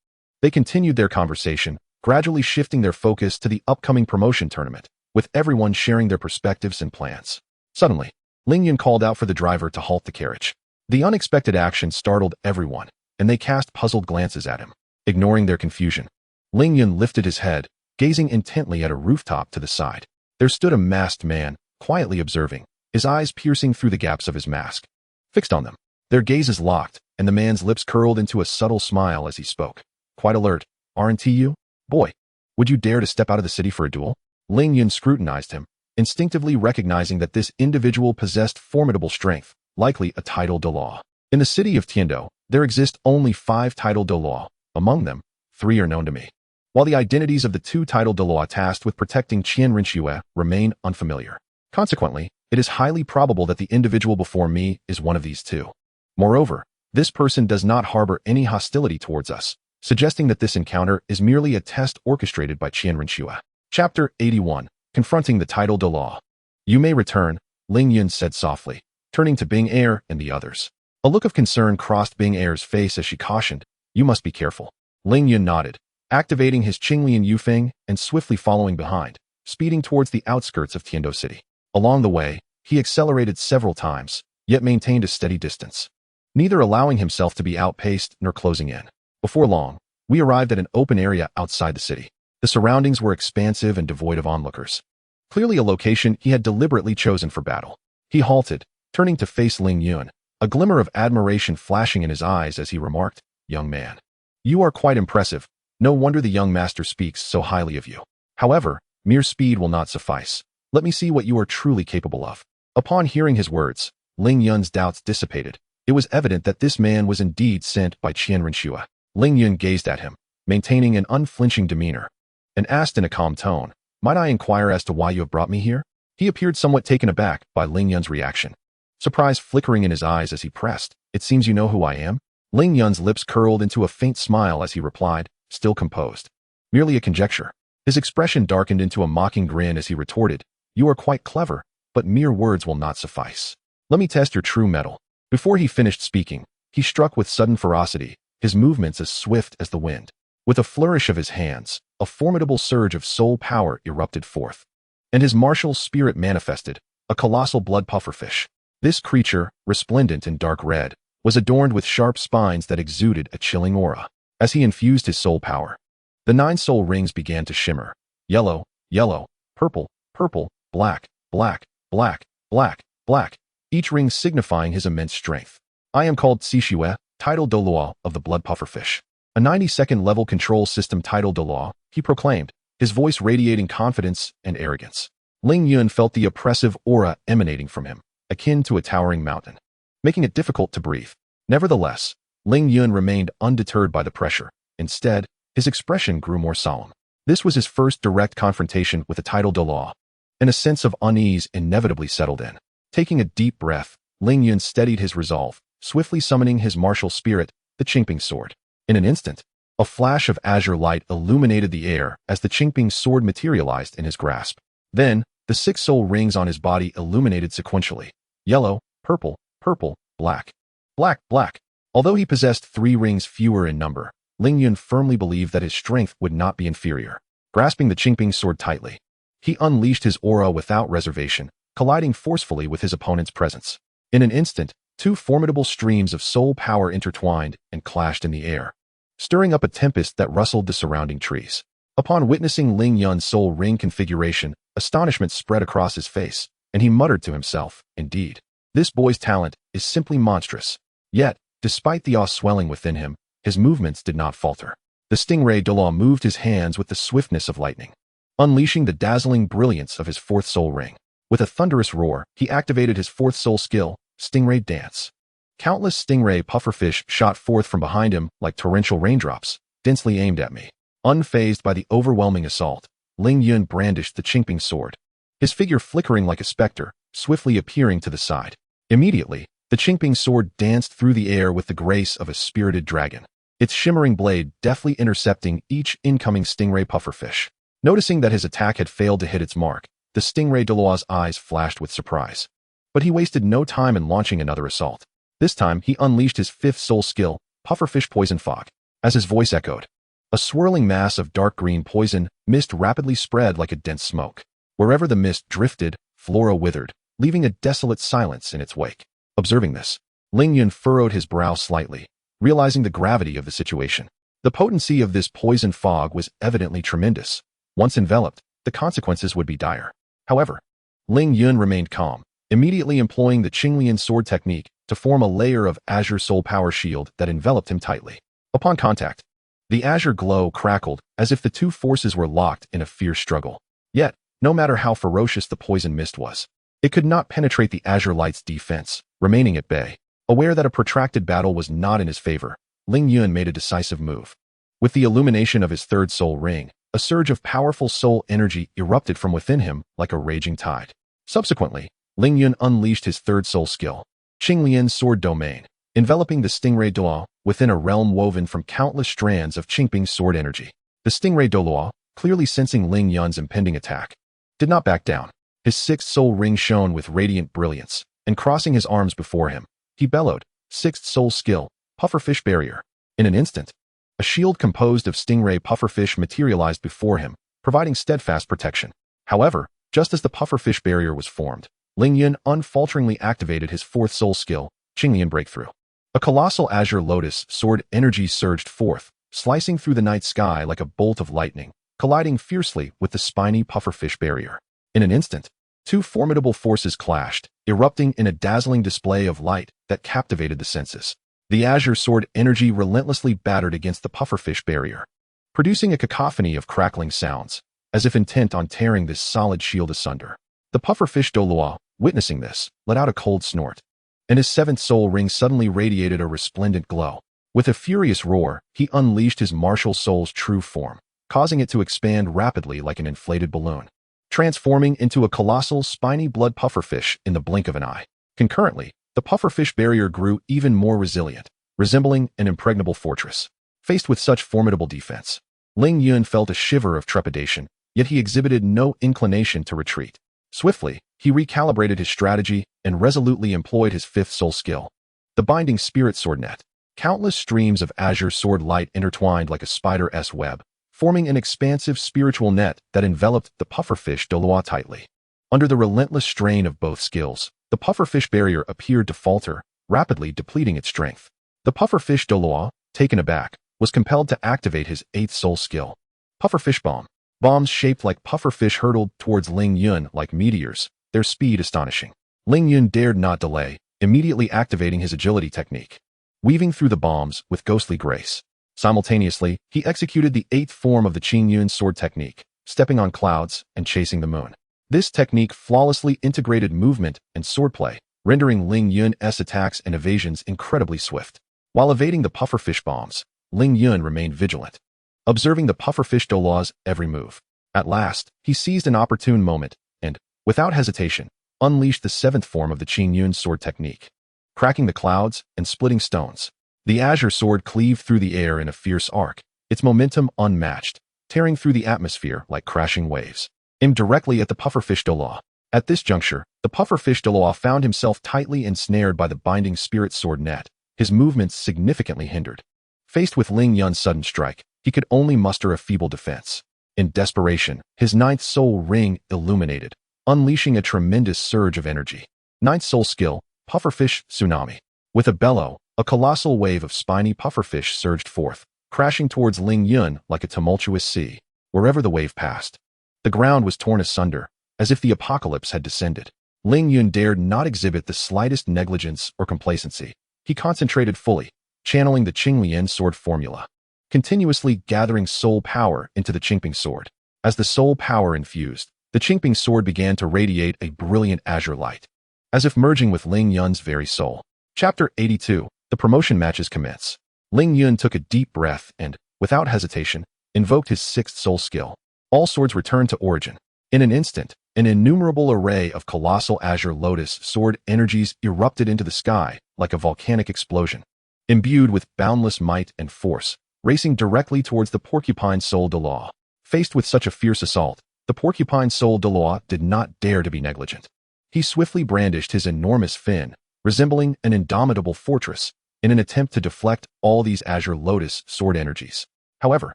they continued their conversation, gradually shifting their focus to the upcoming promotion tournament, with everyone sharing their perspectives and plans. Suddenly, Ling Yun called out for the driver to halt the carriage. The unexpected action startled everyone, and they cast puzzled glances at him. Ignoring their confusion, Ling Yun lifted his head, gazing intently at a rooftop to the side. There stood a masked man, quietly observing, his eyes piercing through the gaps of his mask. Fixed on them, their gazes locked, and the man's lips curled into a subtle smile as he spoke. Quite alert, aren't you? Boy, would you dare to step out of the city for a duel? Ling Yun scrutinized him, instinctively recognizing that this individual possessed formidable strength, likely a title de law. In the city of Tiando, there exist only 5 title de law. Among them, 3 are known to me, while the identities of the 2 title de law tasked with protecting Qianrenxue remain unfamiliar. Consequently, it is highly probable that the individual before me is one of these 2. Moreover, this person does not harbor any hostility towards us, suggesting that this encounter is merely a test orchestrated by Qianrenxue. Chapter 81. Confronting the title de law. You may return, Ling Yun said softly, turning to Bing Er and the others. A look of concern crossed Bing Er's face as she cautioned, you must be careful. Ling Yun nodded, activating his Qinglian Yufeng and swiftly following behind, speeding towards the outskirts of Tiando City. Along the way, he accelerated several times, yet maintained a steady distance, neither allowing himself to be outpaced nor closing in. Before long, we arrived at an open area outside the city. The surroundings were expansive and devoid of onlookers, clearly a location he had deliberately chosen for battle. He halted, turning to face Ling Yun, a glimmer of admiration flashing in his eyes as he remarked, young man, you are quite impressive. No wonder the young master speaks so highly of you. However, mere speed will not suffice. Let me see what you are truly capable of. Upon hearing his words, Ling Yun's doubts dissipated. It was evident that this man was indeed sent by Qianrenxue. Ling Yun gazed at him, maintaining an unflinching demeanor, and asked in a calm tone, might I inquire as to why you have brought me here? He appeared somewhat taken aback by Ling Yun's reaction, surprise flickering in his eyes as he pressed, it seems you know who I am? Ling Yun's lips curled into a faint smile as he replied, still composed. Merely a conjecture. His expression darkened into a mocking grin as he retorted, you are quite clever, but mere words will not suffice. Let me test your true mettle. Before he finished speaking, he struck with sudden ferocity, his movements as swift as the wind. With a flourish of his hands, a formidable surge of soul power erupted forth, and his martial spirit manifested, a colossal blood pufferfish. This creature, resplendent in dark red, was adorned with sharp spines that exuded a chilling aura. As he infused his soul power, the 9 soul rings began to shimmer. Yellow, yellow, purple, purple, black, black, black, black, black, each ring signifying his immense strength. I am called Cixue, title Douluo of the blood pufferfish. A 92nd level control system title Douluo, he proclaimed, his voice radiating confidence and arrogance. Ling Yun felt the oppressive aura emanating from him, akin to a towering mountain, making it difficult to breathe. Nevertheless, Ling Yun remained undeterred by the pressure. Instead, his expression grew more solemn. This was his first direct confrontation with the title Douluo, and a sense of unease inevitably settled in. Taking a deep breath, Ling Yun steadied his resolve, swiftly summoning his martial spirit, the Qingping Sword. In an instant, a flash of azure light illuminated the air as the Qingping Sword materialized in his grasp. Then, the 6 soul rings on his body illuminated sequentially. Yellow, purple, purple, black, black, black. Although he possessed 3 rings fewer in number, Ling Yun firmly believed that his strength would not be inferior. Grasping the Qingping Sword tightly, He unleashed his aura without reservation, colliding forcefully with his opponent's presence. In an instant, two formidable streams of soul power intertwined and clashed in the air, stirring up a tempest that rustled the surrounding trees. Upon witnessing Ling Yun's soul ring configuration, astonishment spread across his face, and he muttered to himself, "Indeed, this boy's talent is simply monstrous." Yet, despite the awe swelling within him, his movements did not falter. The stingray Douluo moved his hands with the swiftness of lightning, unleashing the dazzling brilliance of his fourth soul ring. With a thunderous roar, he activated his fourth soul skill, Stingray Dance. Countless stingray pufferfish shot forth from behind him like torrential raindrops, densely aimed at me. Unfazed by the overwhelming assault, Ling Yun brandished the Qingping sword, his figure flickering like a specter, swiftly appearing to the side. Immediately, the Qingping sword danced through the air with the grace of a spirited dragon, its shimmering blade deftly intercepting each incoming stingray pufferfish. Noticing that his attack had failed to hit its mark, the stingray Douluo's eyes flashed with surprise. But he wasted no time in launching another assault. This time, he unleashed his fifth soul skill, Pufferfish Poison Fog. As his voice echoed, a swirling mass of dark green poison mist rapidly spread like a dense smoke. Wherever the mist drifted, flora withered, leaving a desolate silence in its wake. Observing this, Ling Yun furrowed his brow slightly, realizing the gravity of the situation. The potency of this poison fog was evidently tremendous. Once enveloped, the consequences would be dire. However, Ling Yun remained calm, immediately employing the Qinglian sword technique to form a layer of Azure soul power shield that enveloped him tightly. Upon contact, the Azure glow crackled as if the two forces were locked in a fierce struggle. Yet, no matter how ferocious the poison mist was, it could not penetrate the Azure light's defense, remaining at bay. Aware that a protracted battle was not in his favor, Ling Yun made a decisive move. With the illumination of his third soul ring, a surge of powerful soul energy erupted from within him like a raging tide. Subsequently, Ling Yun unleashed his third soul skill, Qinglian Sword Domain, enveloping the stingray Douluo within a realm woven from countless strands of Qingping sword energy. The stingray Douluo, clearly sensing Ling Yun's impending attack, did not back down. His sixth soul ring shone with radiant brilliance, and crossing his arms before him, he bellowed, "Sixth soul skill, Pufferfish Barrier." In an instant, a shield composed of stingray pufferfish materialized before him, providing steadfast protection. However, just as the pufferfish barrier was formed, Ling Yun unfalteringly activated his fourth soul skill, Qinglian Breakthrough. A colossal Azure Lotus Sword energy surged forth, slicing through the night sky like a bolt of lightning, colliding fiercely with the spiny pufferfish barrier. In an instant, two formidable forces clashed, erupting in a dazzling display of light that captivated the senses. The Azure Sword energy relentlessly battered against the pufferfish barrier, producing a cacophony of crackling sounds, as if intent on tearing this solid shield asunder. The pufferfish Douluo, witnessing this, let out a cold snort, and his seventh soul ring suddenly radiated a resplendent glow. With a furious roar, he unleashed his martial soul's true form, causing it to expand rapidly like an inflated balloon, transforming into a colossal spiny blood pufferfish in the blink of an eye. Concurrently, the pufferfish barrier grew even more resilient, resembling an impregnable fortress. Faced with such formidable defense, Ling Yun felt a shiver of trepidation, yet he exhibited no inclination to retreat. Swiftly, he recalibrated his strategy and resolutely employed his fifth soul skill, the Binding Spirit Sword Net. Countless streams of Azure sword light intertwined like a spider's web, forming an expansive spiritual net that enveloped the pufferfish Douluo tightly. Under the relentless strain of both skills, the pufferfish barrier appeared to falter, rapidly depleting its strength. The pufferfish Douluo, taken aback, was compelled to activate his eighth soul skill, Pufferfish Bomb. Bombs shaped like pufferfish hurtled towards Ling Yun like meteors, their speed astonishing. Ling Yun dared not delay, immediately activating his agility technique, weaving through the bombs with ghostly grace. Simultaneously, he executed the eighth form of the Qingyun sword technique, stepping on clouds and chasing the moon. This technique flawlessly integrated movement and swordplay, rendering Ling Yun's attacks and evasions incredibly swift. While evading the pufferfish bombs, Ling Yun remained vigilant, observing the pufferfish Douluo's every move. At last, he seized an opportune moment and, without hesitation, unleashed the seventh form of the Qingyun sword technique. Cracking the clouds and splitting stones, the Azure sword cleaved through the air in a fierce arc, its momentum unmatched, tearing through the atmosphere like crashing waves, aimed directly at the pufferfish Douluo. At this juncture, the pufferfish Douluo found himself tightly ensnared by the Binding Spirit Sword Net, his movements significantly hindered. Faced with Ling Yun's sudden strike, he could only muster a feeble defense. In desperation, his ninth soul ring illuminated, unleashing a tremendous surge of energy. Ninth soul skill, Pufferfish Tsunami. With a bellow, a colossal wave of spiny pufferfish surged forth, crashing towards Ling Yun like a tumultuous sea. Wherever the wave passed, the ground was torn asunder, as if the apocalypse had descended. Ling Yun dared not exhibit the slightest negligence or complacency. He concentrated fully, channeling the Qingping sword formula, continuously gathering soul power into the Qingping sword. As the soul power infused, the Qingping sword began to radiate a brilliant azure light, as if merging with Ling Yun's very soul. Chapter 82. The promotion matches commence. Ling Yun took a deep breath and, without hesitation, invoked his sixth soul skill. All swords returned to origin. In an instant, an innumerable array of colossal Azure Lotus Sword energies erupted into the sky like a volcanic explosion, imbued with boundless might and force, racing directly towards the Porcupine Soul Douluo. Faced with such a fierce assault, the Porcupine Soul Douluo did not dare to be negligent. He swiftly brandished his enormous fin, resembling an indomitable fortress, in an attempt to deflect all these Azure Lotus Sword energies. However,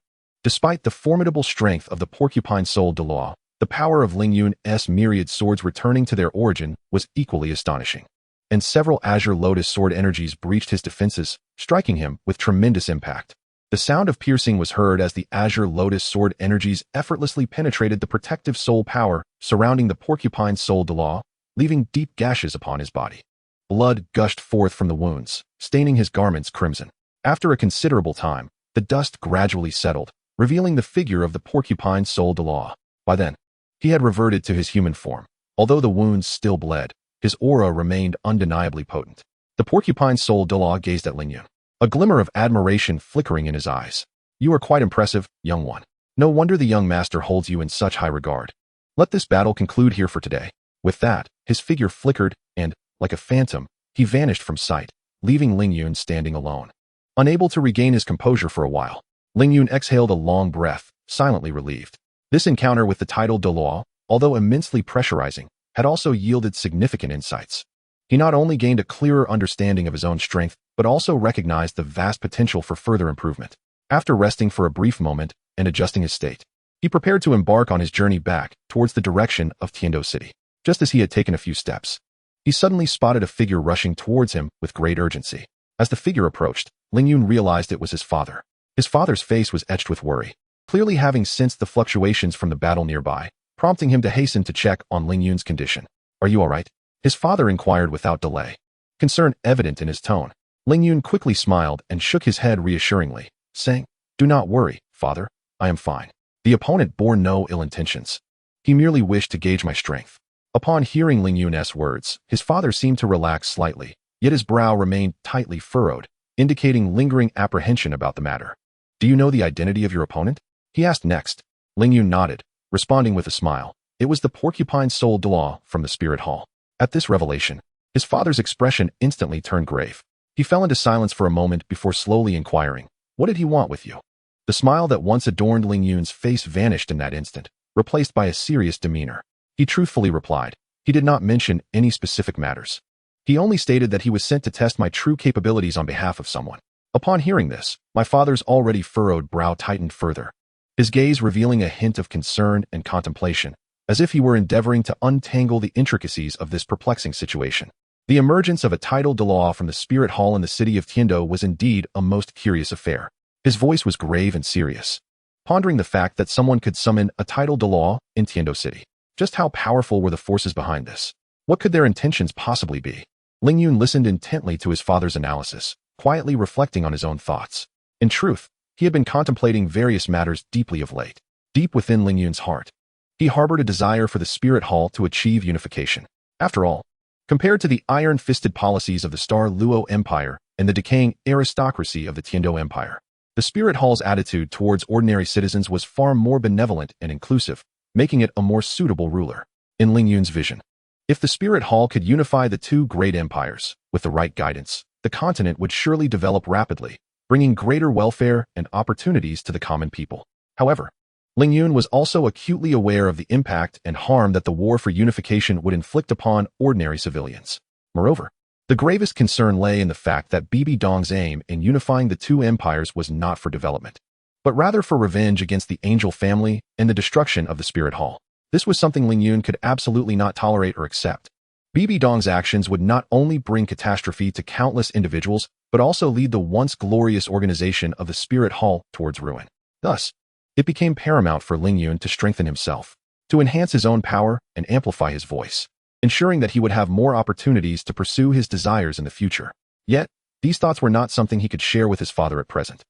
despite the formidable strength of the Porcupine Soul Douluo, the power of Ling Yun's myriad swords returning to their origin was equally astonishing, and several Azure Lotus Sword energies breached his defenses, striking him with tremendous impact. The sound of piercing was heard as the Azure Lotus Sword energies effortlessly penetrated the protective soul power surrounding the Porcupine Soul Douluo, leaving deep gashes upon his body. Blood gushed forth from the wounds, staining his garments crimson. After a considerable time, the dust gradually settled, revealing the figure of the Porcupine Soul Douluo. By then, he had reverted to his human form. Although the wounds still bled, his aura remained undeniably potent. The Porcupine Soul Douluo gazed at Ling Yun, a glimmer of admiration flickering in his eyes. "You are quite impressive, young one. No wonder the young master holds you in such high regard. Let this battle conclude here for today." With that, his figure flickered and, like a phantom, he vanished from sight, leaving Ling Yun standing alone. Unable to regain his composure for a while, Ling Yun exhaled a long breath, silently relieved. This encounter with the titled Douluo, although immensely pressurizing, had also yielded significant insights. He not only gained a clearer understanding of his own strength, but also recognized the vast potential for further improvement. After resting for a brief moment and adjusting his state, he prepared to embark on his journey back towards the direction of Tiando City. Just as he had taken a few steps, he suddenly spotted a figure rushing towards him with great urgency. As the figure approached, Ling Yun realized it was his father. His father's face was etched with worry, clearly having sensed the fluctuations from the battle nearby, prompting him to hasten to check on Ling Yun's condition. "Are you all right?" his father inquired without delay, concern evident in his tone. Ling Yun quickly smiled and shook his head reassuringly, saying, "Do not worry, father, I am fine." The opponent bore no ill intentions. He merely wished to gauge my strength. Upon hearing Ling Yun's words, his father seemed to relax slightly, yet his brow remained tightly furrowed, indicating lingering apprehension about the matter. "Do you know the identity of your opponent?" he asked next. Ling Yun nodded, responding with a smile. It was the Porcupine Soul Douluo from the Spirit Hall. At this revelation, his father's expression instantly turned grave. He fell into silence for a moment before slowly inquiring, "What did he want with you?" The smile that once adorned Ling Yun's face vanished in that instant, replaced by a serious demeanor. He truthfully replied. He did not mention any specific matters. He only stated that he was sent to test my true capabilities on behalf of someone. Upon hearing this, my father's already furrowed brow tightened further, his gaze revealing a hint of concern and contemplation, as if he were endeavoring to untangle the intricacies of this perplexing situation. The emergence of a titled Douluo from the Spirit Hall in the city of Tiando was indeed a most curious affair. His voice was grave and serious, pondering the fact that someone could summon a titled Douluo in Tiando City. Just how powerful were the forces behind this? What could their intentions possibly be? Ling Yun listened intently to his father's analysis, quietly reflecting on his own thoughts. In truth, he had been contemplating various matters deeply of late. Deep within Ling Yun's heart, he harbored a desire for the Spirit Hall to achieve unification. After all, compared to the iron-fisted policies of the Star Luo Empire and the decaying aristocracy of the Tiando Empire, the Spirit Hall's attitude towards ordinary citizens was far more benevolent and inclusive, making it a more suitable ruler. In Ling Yun's vision, if the Spirit Hall could unify the two great empires, with the right guidance, the continent would surely develop rapidly, bringing greater welfare and opportunities to the common people. However, Ling Yun was also acutely aware of the impact and harm that the war for unification would inflict upon ordinary civilians. Moreover, the gravest concern lay in the fact that Bibi Dong's aim in unifying the two empires was not for development, but rather for revenge against the Angel family and the destruction of the Spirit Hall. This was something Ling Yun could absolutely not tolerate or accept. Bibi Dong's actions would not only bring catastrophe to countless individuals, but also lead the once glorious organization of the Spirit Hall towards ruin. Thus, it became paramount for Ling Yun to strengthen himself, to enhance his own power and amplify his voice, ensuring that he would have more opportunities to pursue his desires in the future. Yet, these thoughts were not something he could share with his father at present.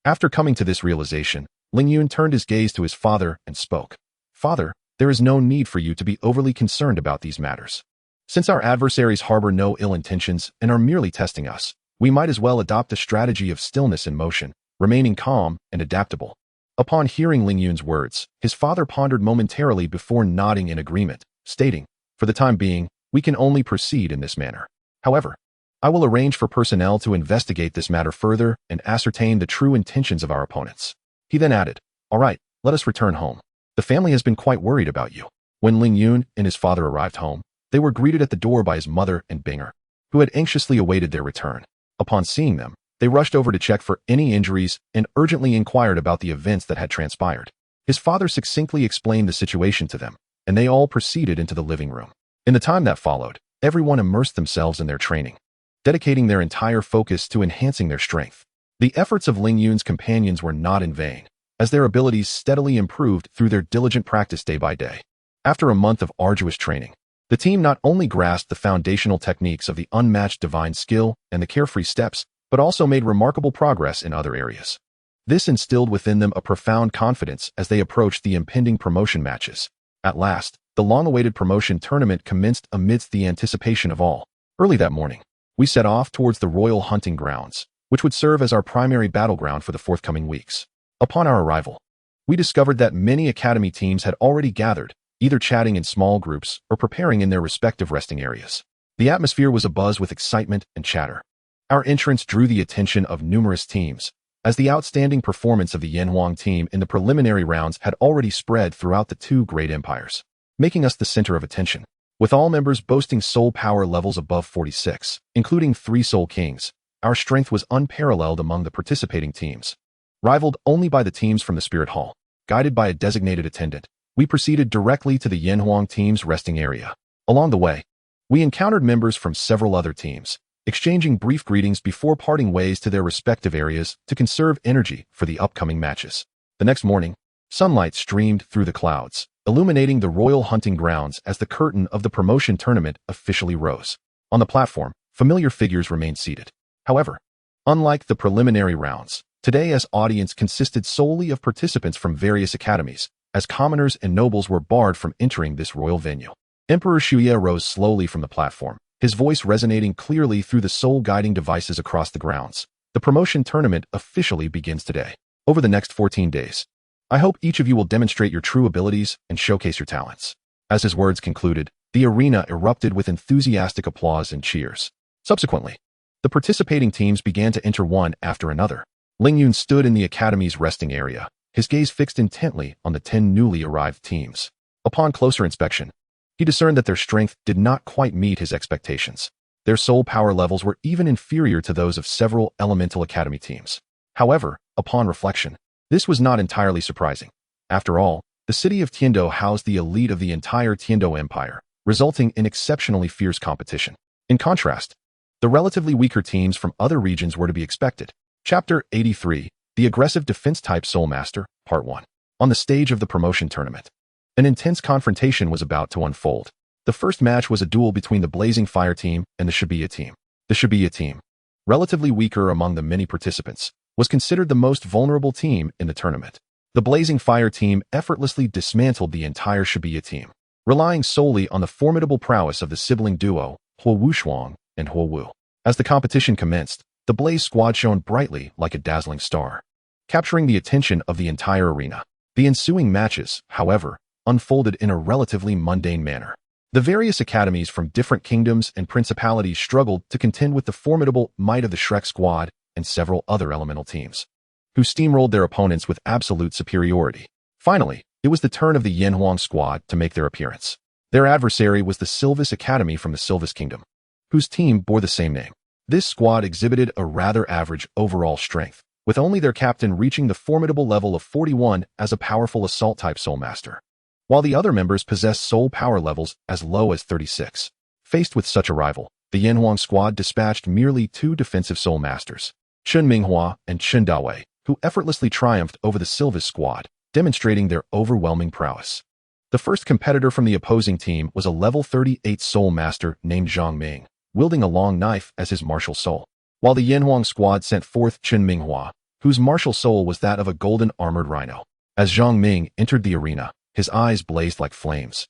After coming to this realization, Ling Yun turned his gaze to his father and spoke. "Father, there is no need for you to be overly concerned about these matters. Since our adversaries harbor no ill intentions and are merely testing us, we might as well adopt a strategy of stillness in motion, remaining calm and adaptable." Upon hearing Ling Yun's words, his father pondered momentarily before nodding in agreement, stating, "For the time being, we can only proceed in this manner. However, I will arrange for personnel to investigate this matter further and ascertain the true intentions of our opponents." He then added, "All right, let us return home. The family has been quite worried about you." When Ling Yun and his father arrived home, they were greeted at the door by his mother and Binger, who had anxiously awaited their return. Upon seeing them, they rushed over to check for any injuries and urgently inquired about the events that had transpired. His father succinctly explained the situation to them, and they all proceeded into the living room. In the time that followed, everyone immersed themselves in their training, dedicating their entire focus to enhancing their strength. The efforts of Ling Yun's companions were not in vain, as their abilities steadily improved through their diligent practice day by day. After a month of arduous training, the team not only grasped the foundational techniques of the unmatched divine skill and the carefree steps, but also made remarkable progress in other areas. This instilled within them a profound confidence as they approached the impending promotion matches. At last, the long-awaited promotion tournament commenced amidst the anticipation of all. Early that morning, we set off towards the royal hunting grounds, which would serve as our primary battleground for the forthcoming weeks. Upon our arrival, we discovered that many academy teams had already gathered, either chatting in small groups or preparing in their respective resting areas. The atmosphere was abuzz with excitement and chatter. Our entrance drew the attention of numerous teams, as the outstanding performance of the Yanhuang team in the preliminary rounds had already spread throughout the two great empires, making us the center of attention. With all members boasting soul power levels above 46, including 3 soul kings, our strength was unparalleled among the participating teams. Rivaled only by the teams from the Spirit Hall, guided by a designated attendant, we proceeded directly to the Yanhuang team's resting area. Along the way, we encountered members from several other teams, exchanging brief greetings before parting ways to their respective areas to conserve energy for the upcoming matches. The next morning, sunlight streamed through the clouds, illuminating the royal hunting grounds as the curtain of the promotion tournament officially rose. On the platform, familiar figures remained seated. However, unlike the preliminary rounds, today's audience consisted solely of participants from various academies, as commoners and nobles were barred from entering this royal venue. Emperor Shuya rose slowly from the platform, his voice resonating clearly through the soul-guiding devices across the grounds. The promotion tournament officially begins today. Over the next 14 days, I hope each of you will demonstrate your true abilities and showcase your talents. As his words concluded, the arena erupted with enthusiastic applause and cheers. Subsequently, the participating teams began to enter one after another. Ling Yun stood in the academy's resting area, his gaze fixed intently on the 10 newly arrived teams. Upon closer inspection, he discerned that their strength did not quite meet his expectations. Their soul power levels were even inferior to those of several elemental academy teams. However, upon reflection, this was not entirely surprising. After all, the city of Tiando housed the elite of the entire Tiando Empire, resulting in exceptionally fierce competition. In contrast, the relatively weaker teams from other regions were to be expected. Chapter 83, The Aggressive Defense-Type Soul Master, Part 1. On the stage of the promotion tournament, an intense confrontation was about to unfold. The first match was a duel between the Blazing Fire team and the Shibuya team. The Shibuya team, relatively weaker among the many participants, was considered the most vulnerable team in the tournament. The Blazing Fire team effortlessly dismantled the entire Shibuya team, relying solely on the formidable prowess of the sibling duo, Huo Wushuang and Huo Wu. As the competition commenced, the Blaze squad shone brightly like a dazzling star, capturing the attention of the entire arena. The ensuing matches, however, unfolded in a relatively mundane manner. The various academies from different kingdoms and principalities struggled to contend with the formidable might of the Shrek squad and several other elemental teams, who steamrolled their opponents with absolute superiority. Finally, it was the turn of the Yanhuang squad to make their appearance. Their adversary was the Sylvis Academy from the Sylvis Kingdom, whose team bore the same name. This squad exhibited a rather average overall strength, with only their captain reaching the formidable level of 41 as a powerful assault-type Soul Master, while the other members possess soul power levels as low as 36. Faced with such a rival, the Yanhuang squad dispatched merely 2 defensive Soul Masters, Chen Minghua and Chen Dawei, who effortlessly triumphed over the Sylvis squad, demonstrating their overwhelming prowess. The first competitor from the opposing team was a level 38 Soul Master named Zhang Ming, wielding a long knife as his martial soul, while the Yanhuang squad sent forth Chen Minghua, whose martial soul was that of a golden armored rhino. As Zhang Ming entered the arena, his eyes blazed like flames.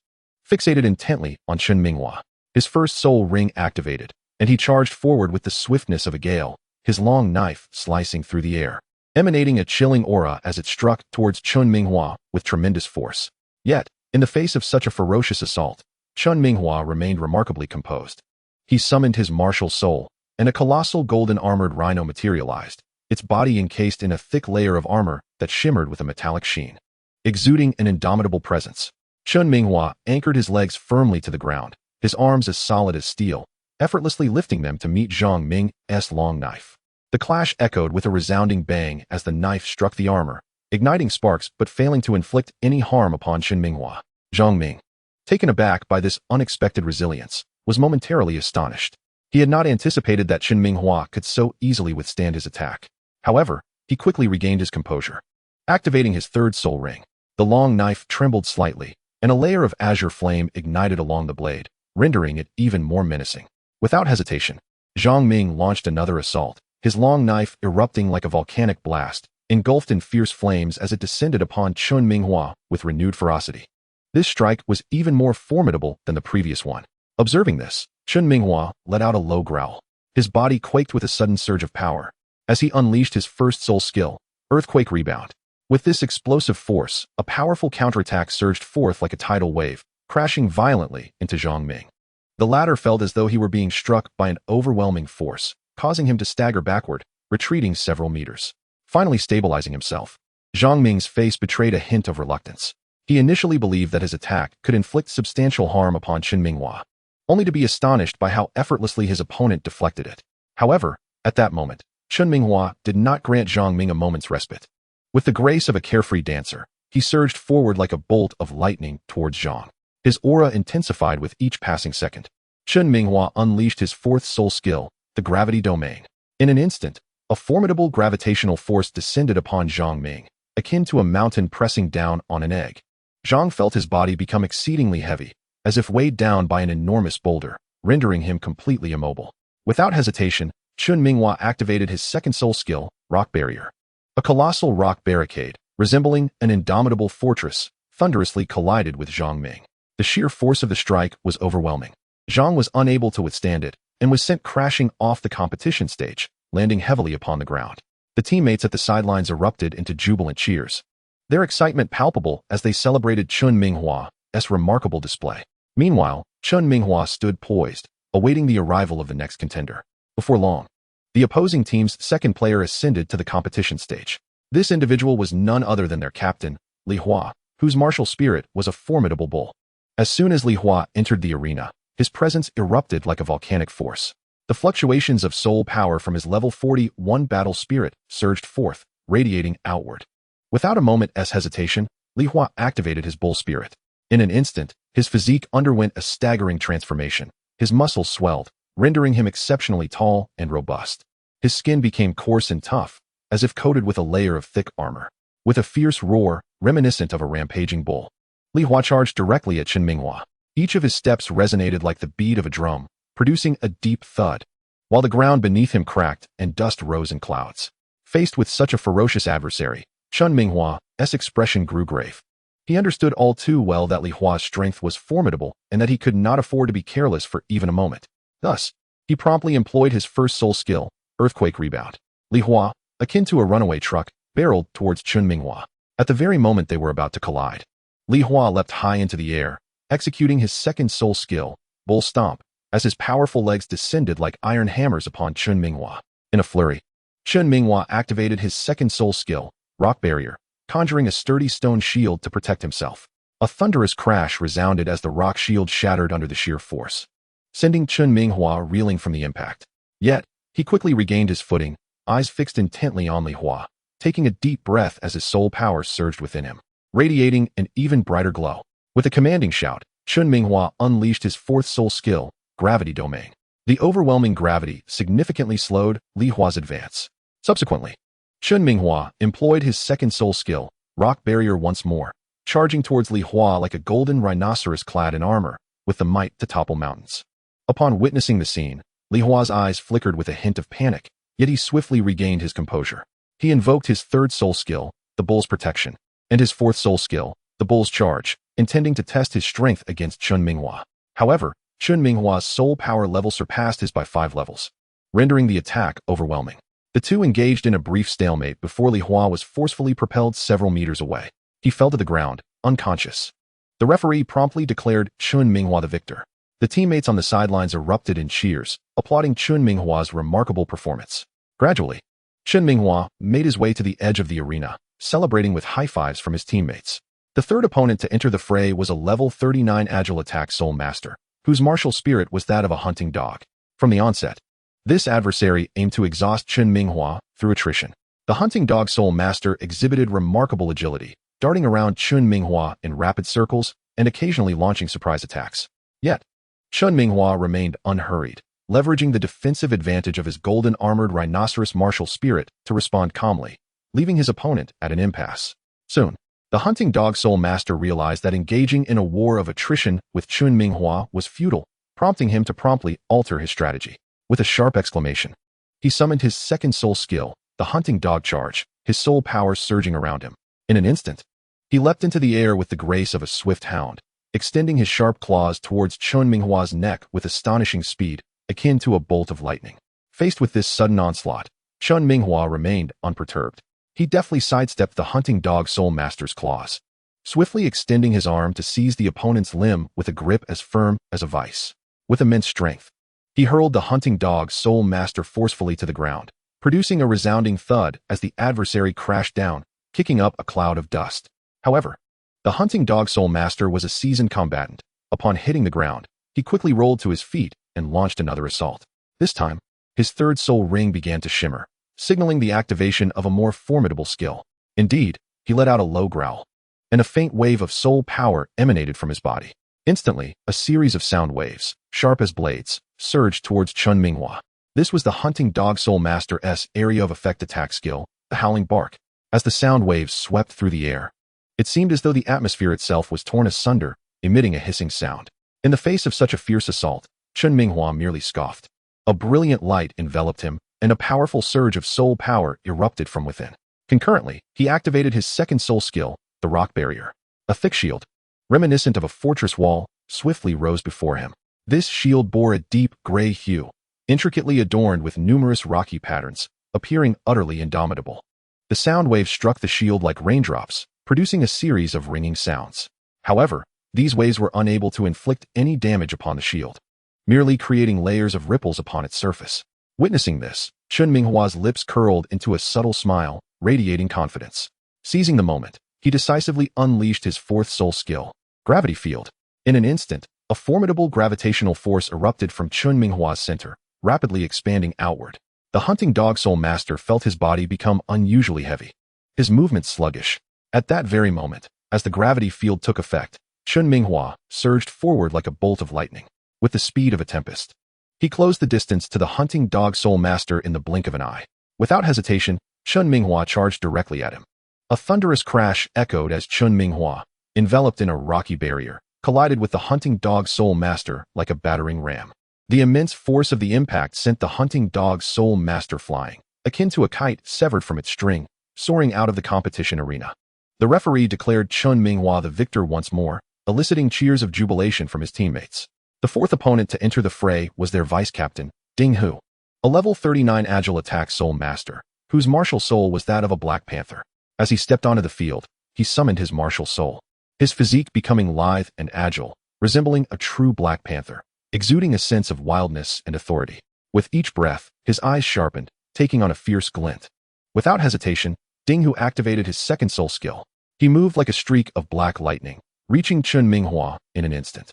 Fixated intently on Chen Minghua, his first soul ring activated, and he charged forward with the swiftness of a gale, his long knife slicing through the air, emanating a chilling aura as it struck towards Chen Minghua with tremendous force. Yet, in the face of such a ferocious assault, Chen Minghua remained remarkably composed. He summoned his martial soul, and a colossal golden armored rhino materialized, its body encased in a thick layer of armor that shimmered with a metallic sheen. Exuding an indomitable presence, Chen Minghua anchored his legs firmly to the ground, his arms as solid as steel, effortlessly lifting them to meet Zhang Ming's long knife. The clash echoed with a resounding bang as the knife struck the armor, igniting sparks but failing to inflict any harm upon Chen Minghua. Zhang Ming, taken aback by this unexpected resilience, was momentarily astonished. He had not anticipated that Chen Minghua could so easily withstand his attack. However, he quickly regained his composure. Activating his third soul ring, the long knife trembled slightly, and a layer of azure flame ignited along the blade, rendering it even more menacing. Without hesitation, Zhang Ming launched another assault, his long knife erupting like a volcanic blast, engulfed in fierce flames as it descended upon Chen Minghua with renewed ferocity. This strike was even more formidable than the previous one. Observing this, Chen Minghua let out a low growl. His body quaked with a sudden surge of power, as he unleashed his first soul skill, Earthquake Rebound. With this explosive force, a powerful counterattack surged forth like a tidal wave, crashing violently into Zhang Ming. The latter felt as though he were being struck by an overwhelming force, causing him to stagger backward, retreating several meters. Finally stabilizing himself, Zhang Ming's face betrayed a hint of reluctance. He initially believed that his attack could inflict substantial harm upon Chen Minghua, only to be astonished by how effortlessly his opponent deflected it. However, at that moment, Chen Minghua did not grant Zhang Ming a moment's respite. With the grace of a carefree dancer, he surged forward like a bolt of lightning towards Zhang. His aura intensified with each passing second. Chen Minghua unleashed his fourth soul skill, the Gravity Domain. In an instant, a formidable gravitational force descended upon Zhang Ming, akin to a mountain pressing down on an egg. Zhang felt his body become exceedingly heavy, as if weighed down by an enormous boulder, rendering him completely immobile. Without hesitation, Chen Minghua activated his second soul skill, Rock Barrier. A colossal rock barricade, resembling an indomitable fortress, thunderously collided with Zhang Ming. The sheer force of the strike was overwhelming. Zhang was unable to withstand it, and was sent crashing off the competition stage, landing heavily upon the ground. The teammates at the sidelines erupted into jubilant cheers, their excitement palpable as they celebrated Chen Minghua's remarkable display. Meanwhile, Chen Minghua stood poised, awaiting the arrival of the next contender. Before long, the opposing team's second player ascended to the competition stage. This individual was none other than their captain, Li Hua, whose martial spirit was a formidable bull. As soon as Li Hua entered the arena, his presence erupted like a volcanic force. The fluctuations of soul power from his level 41 battle spirit surged forth, radiating outward. Without a moment's hesitation, Li Hua activated his bull spirit. In an instant, his physique underwent a staggering transformation. His muscles swelled, rendering him exceptionally tall and robust. His skin became coarse and tough, as if coated with a layer of thick armor. With a fierce roar, reminiscent of a rampaging bull, Li Hua charged directly at Chen Minghua. Each of his steps resonated like the beat of a drum, producing a deep thud, while the ground beneath him cracked and dust rose in clouds. Faced with such a ferocious adversary, Chen Minghua's expression grew grave. He understood all too well that Li Hua's strength was formidable and that he could not afford to be careless for even a moment. Thus, he promptly employed his first soul skill, Earthquake Rebound. Li Hua, akin to a runaway truck, barreled towards Chen Minghua. At the very moment they were about to collide, Li Hua leapt high into the air, executing his second soul skill, Bull Stomp, as his powerful legs descended like iron hammers upon Chen Minghua. In a flurry, Chen Minghua activated his second soul skill, Rock Barrier, conjuring a sturdy stone shield to protect himself. A thunderous crash resounded as the rock shield shattered under the sheer force, sending Chen Minghua reeling from the impact. Yet, he quickly regained his footing, eyes fixed intently on Li Hua, taking a deep breath as his soul power surged within him, radiating an even brighter glow. With a commanding shout, Chun Minghua unleashed his fourth soul skill, Gravity Domain. The overwhelming gravity significantly slowed Li Hua's advance. Subsequently, Chun Minghua employed his second soul skill, Rock Barrier once more, charging towards Li Hua like a golden rhinoceros clad in armor, with the might to topple mountains. Upon witnessing the scene, Li Hua's eyes flickered with a hint of panic, yet he swiftly regained his composure. He invoked his third soul skill, the Bull's Protection, and his fourth soul skill, the Bull's Charge, intending to test his strength against Chun Minghua. However, Chun Minghua's soul power level surpassed his by 5 levels, rendering the attack overwhelming. The two engaged in a brief stalemate before Li Hua was forcefully propelled several meters away. He fell to the ground, unconscious. The referee promptly declared Chun Minghua the victor. The teammates on the sidelines erupted in cheers, applauding Chun Minghua's remarkable performance. Gradually, Chun Minghua made his way to the edge of the arena, celebrating with high fives from his teammates. The third opponent to enter the fray was a level 39 Agile Attack Soul Master, whose martial spirit was that of a hunting dog. From the onset, this adversary aimed to exhaust Chun Minghua through attrition. The hunting dog Soul Master exhibited remarkable agility, darting around Chun Minghua in rapid circles and occasionally launching surprise attacks. Yet, Chun Minghua remained unhurried, leveraging the defensive advantage of his golden armored rhinoceros martial spirit to respond calmly, leaving his opponent at an impasse. Soon, the hunting dog Soul Master realized that engaging in a war of attrition with Chun Minghua was futile, prompting him to promptly alter his strategy. With a sharp exclamation, he summoned his second soul skill, the hunting dog charge, his soul power surging around him. In an instant, he leapt into the air with the grace of a swift hound, extending his sharp claws towards Chun Minghua's neck with astonishing speed, akin to a bolt of lightning. Faced with this sudden onslaught, Chun Minghua remained unperturbed. He deftly sidestepped the hunting dog Soul Master's claws, swiftly extending his arm to seize the opponent's limb with a grip as firm as a vice. With immense strength, he hurled the hunting dog Soul Master forcefully to the ground, producing a resounding thud as the adversary crashed down, kicking up a cloud of dust. However, the hunting dog Soul Master was a seasoned combatant. Upon hitting the ground, he quickly rolled to his feet and launched another assault. This time, his third soul ring began to shimmer, signaling the activation of a more formidable skill. Indeed, he let out a low growl, and a faint wave of soul power emanated from his body. Instantly, a series of sound waves, sharp as blades, surged towards Chun Minghua. This was the hunting dog Soul Master's area of effect attack skill, the Howling Bark. As the sound waves swept through the air, it seemed as though the atmosphere itself was torn asunder, emitting a hissing sound. In the face of such a fierce assault, Chun Minghua merely scoffed. A brilliant light enveloped him, and a powerful surge of soul power erupted from within. Concurrently, he activated his second soul skill, the Rock Barrier. A thick shield, reminiscent of a fortress wall, swiftly rose before him. This shield bore a deep gray hue, intricately adorned with numerous rocky patterns, appearing utterly indomitable. The sound waves struck the shield like raindrops, producing a series of ringing sounds. However, these waves were unable to inflict any damage upon the shield, merely creating layers of ripples upon its surface. Witnessing this, Chun Minghua's lips curled into a subtle smile, radiating confidence. Seizing the moment, he decisively unleashed his fourth soul skill, Gravity Field. In an instant, a formidable gravitational force erupted from Chun Minghua's center, rapidly expanding outward. The hunting dog Soul Master felt his body become unusually heavy, his movements sluggish. At that very moment, as the gravity field took effect, Chun Minghua surged forward like a bolt of lightning. With the speed of a tempest, he closed the distance to the hunting dog Soul Master in the blink of an eye. Without hesitation, Chun Minghua charged directly at him. A thunderous crash echoed as Chun Minghua, enveloped in a rocky barrier, collided with the hunting dog Soul Master like a battering ram. The immense force of the impact sent the hunting dog Soul Master flying, akin to a kite severed from its string, soaring out of the competition arena. The referee declared Chun Minghua the victor once more, eliciting cheers of jubilation from his teammates. The fourth opponent to enter the fray was their vice-captain, Ding Hu, a level 39 Agile Attack Soul Master, whose martial soul was that of a Black Panther. As he stepped onto the field, he summoned his martial soul, his physique becoming lithe and agile, resembling a true Black Panther, exuding a sense of wildness and authority. With each breath, his eyes sharpened, taking on a fierce glint. Without hesitation, Ding Hu activated his second soul skill. He moved like a streak of black lightning, reaching Chun Minghua in an instant.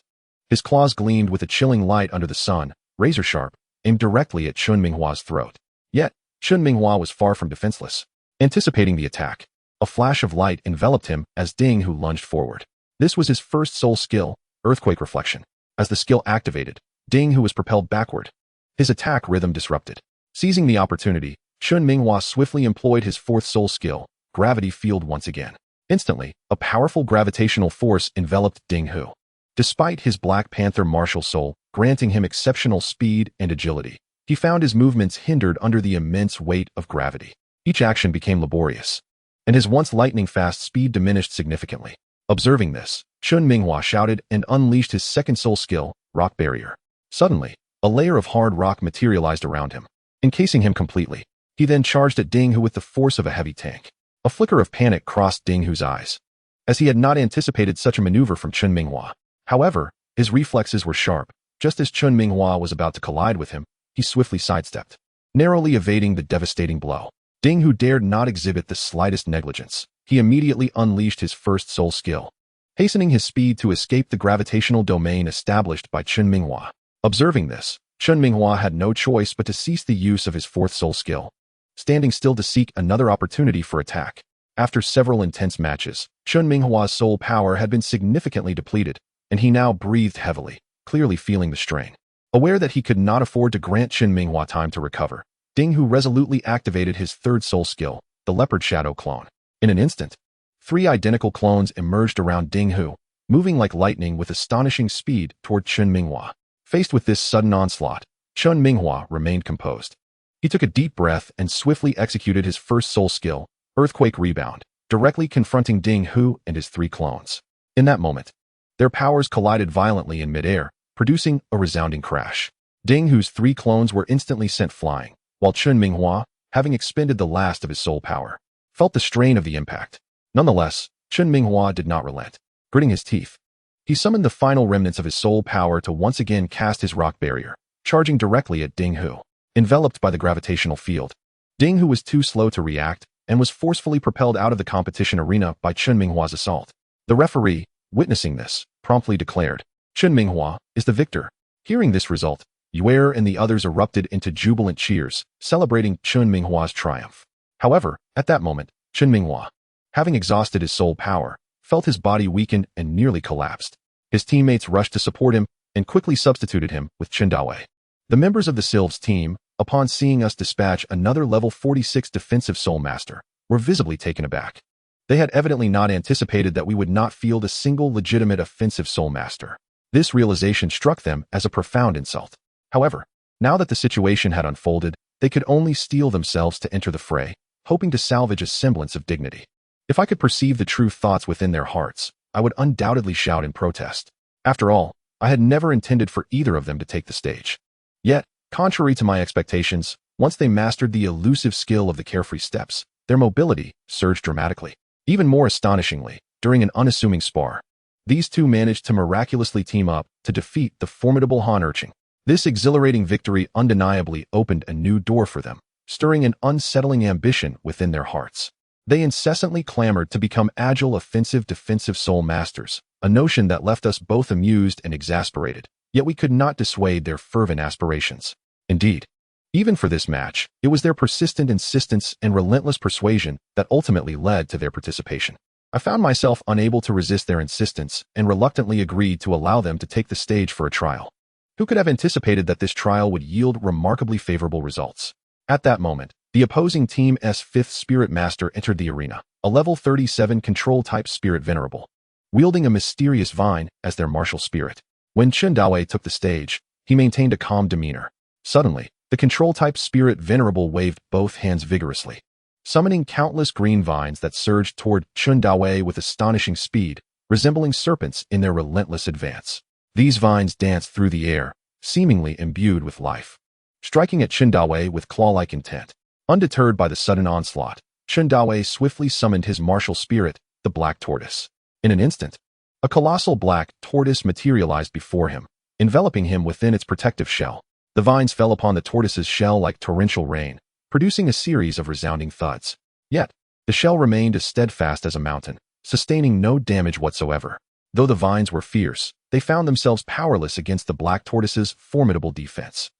His claws gleamed with a chilling light under the sun, razor-sharp, aimed directly at Chun Minghua's throat. Yet, Chun Minghua was far from defenseless. Anticipating the attack, a flash of light enveloped him as Ding Hu lunged forward. This was his first soul skill, Earthquake Reflection. As the skill activated, Ding Hu was propelled backward. His attack rhythm disrupted. Seizing the opportunity, Chun Minghua swiftly employed his fourth soul skill, Gravity Field once again. Instantly, a powerful gravitational force enveloped Ding Hu. Despite his Black Panther martial soul granting him exceptional speed and agility, he found his movements hindered under the immense weight of gravity. Each action became laborious, and his once lightning-fast speed diminished significantly. Observing this, Chun Minghua shouted and unleashed his second soul skill, Rock Barrier. Suddenly, a layer of hard rock materialized around him, encasing him completely. He then charged at Ding Hu with the force of a heavy tank. A flicker of panic crossed Ding Hu's eyes, as he had not anticipated such a maneuver from Chun Minghua. However, his reflexes were sharp. Just as Chun Minghua was about to collide with him, he swiftly sidestepped, narrowly evading the devastating blow. Ding Hu dared not exhibit the slightest negligence. He immediately unleashed his first soul skill, hastening his speed to escape the gravitational domain established by Chun Minghua. Observing this, Chun Minghua had no choice but to cease the use of his fourth soul skill, standing still to seek another opportunity for attack. After several intense matches, Chun Minghua's soul power had been significantly depleted, and he now breathed heavily, clearly feeling the strain. Aware that he could not afford to grant Chun Minghua time to recover, Ding Hu resolutely activated his third soul skill, the Leopard Shadow Clone. In an instant, 3 identical clones emerged around Ding Hu, moving like lightning with astonishing speed toward Chun Minghua. Faced with this sudden onslaught, Chun Minghua remained composed. He took a deep breath and swiftly executed his first soul skill, Earthquake Rebound, directly confronting Ding Hu and his 3 clones. In that moment, their powers collided violently in midair, producing a resounding crash. Ding Hu's 3 clones were instantly sent flying, while Chun Minghua, having expended the last of his soul power, felt the strain of the impact. Nonetheless, Chun Minghua did not relent. Gritting his teeth, he summoned the final remnants of his soul power to once again cast his rock barrier, charging directly at Ding Hu. Enveloped by the gravitational field, Ding Hu was too slow to react and was forcefully propelled out of the competition arena by Chun Minghua's assault. The referee, witnessing this, promptly declared, "Chun Minghua is the victor." Hearing this result, Yue and the others erupted into jubilant cheers, celebrating Chun Minghua's triumph. However, at that moment, Chun Minghua, having exhausted his soul power, felt his body weaken and nearly collapsed. His teammates rushed to support him and quickly substituted him with Chen Dawei. The members of the Sylph's team, upon seeing us dispatch another level 46 defensive soul master, were visibly taken aback. They had evidently not anticipated that we would not field a single legitimate offensive soul master. This realization struck them as a profound insult. However, now that the situation had unfolded, they could only steel themselves to enter the fray, hoping to salvage a semblance of dignity. If I could perceive the true thoughts within their hearts, I would undoubtedly shout in protest. After all, I had never intended for either of them to take the stage. Yet, contrary to my expectations, once they mastered the elusive skill of the carefree steps, their mobility surged dramatically. Even more astonishingly, during an unassuming spar, these two managed to miraculously team up to defeat the formidable Han Urchin. This exhilarating victory undeniably opened a new door for them, stirring an unsettling ambition within their hearts. They incessantly clamored to become agile offensive-defensive soul masters, a notion that left us both amused and exasperated, yet we could not dissuade their fervent aspirations. Indeed, even for this match, it was their persistent insistence and relentless persuasion that ultimately led to their participation. I found myself unable to resist their insistence and reluctantly agreed to allow them to take the stage for a trial. Who could have anticipated that this trial would yield remarkably favorable results? At that moment, the opposing team's 5th Spirit Master entered the arena, a level 37 control-type Spirit Venerable, wielding a mysterious vine as their martial spirit. When Chen Dawei took the stage, he maintained a calm demeanor. Suddenly, the control-type Spirit Venerable waved both hands vigorously, summoning countless green vines that surged toward Chen Dawei with astonishing speed, resembling serpents in their relentless advance. These vines danced through the air, seemingly imbued with life, striking at Chen Dawei with claw-like intent. Undeterred by the sudden onslaught, Chen Dawei swiftly summoned his martial spirit, the Black Tortoise. In an instant, a colossal black tortoise materialized before him, enveloping him within its protective shell. The vines fell upon the tortoise's shell like torrential rain, producing a series of resounding thuds. Yet, the shell remained as steadfast as a mountain, sustaining no damage whatsoever. Though the vines were fierce, they found themselves powerless against the black tortoise's formidable defense.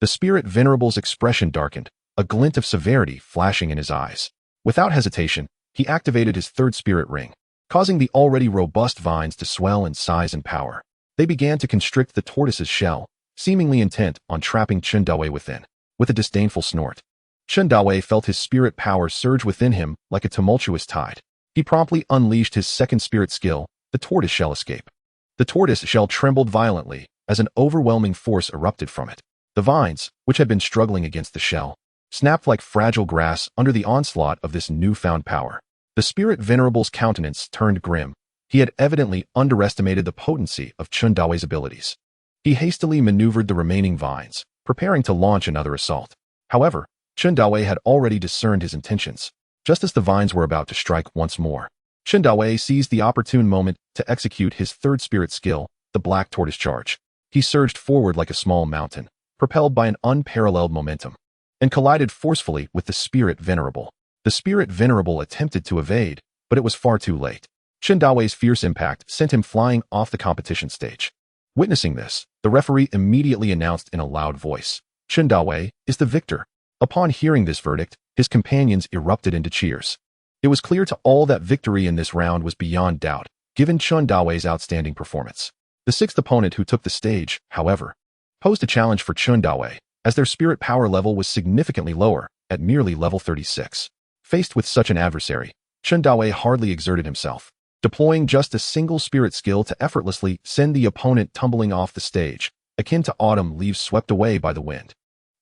The Spirit Venerable's expression darkened, a glint of severity flashing in his eyes. Without hesitation, he activated his third spirit ring, causing the already robust vines to swell in size and power. They began to constrict the tortoise's shell, seemingly intent on trapping Chen Dawei within. With a disdainful snort, Chen Dawei felt his spirit power surge within him like a tumultuous tide. He promptly unleashed his second spirit skill, the tortoise shell escape. The tortoise shell trembled violently as an overwhelming force erupted from it. The vines, which had been struggling against the shell, snapped like fragile grass under the onslaught of this newfound power. The spirit venerable's countenance turned grim. He had evidently underestimated the potency of Chen Dawei's abilities. He hastily maneuvered the remaining vines, preparing to launch another assault. However, Chen Dawei had already discerned his intentions. Just as the vines were about to strike once more, Chen Dawei seized the opportune moment to execute his third spirit skill, the Black Tortoise Charge. He surged forward like a small mountain, propelled by an unparalleled momentum, and collided forcefully with the Spirit Venerable. The Spirit Venerable attempted to evade, but it was far too late. Chen Dawei's fierce impact sent him flying off the competition stage. Witnessing this, the referee immediately announced in a loud voice, "Chen Dawei is the victor." Upon hearing this verdict, his companions erupted into cheers. It was clear to all that victory in this round was beyond doubt, given Chen Dawei's outstanding performance. The sixth opponent who took the stage, however, posed a challenge for Chen Dawei, as their spirit power level was significantly lower, at merely level 36. Faced with such an adversary, Chen Dawei hardly exerted himself, deploying just a single spirit skill to effortlessly send the opponent tumbling off the stage, akin to autumn leaves swept away by the wind.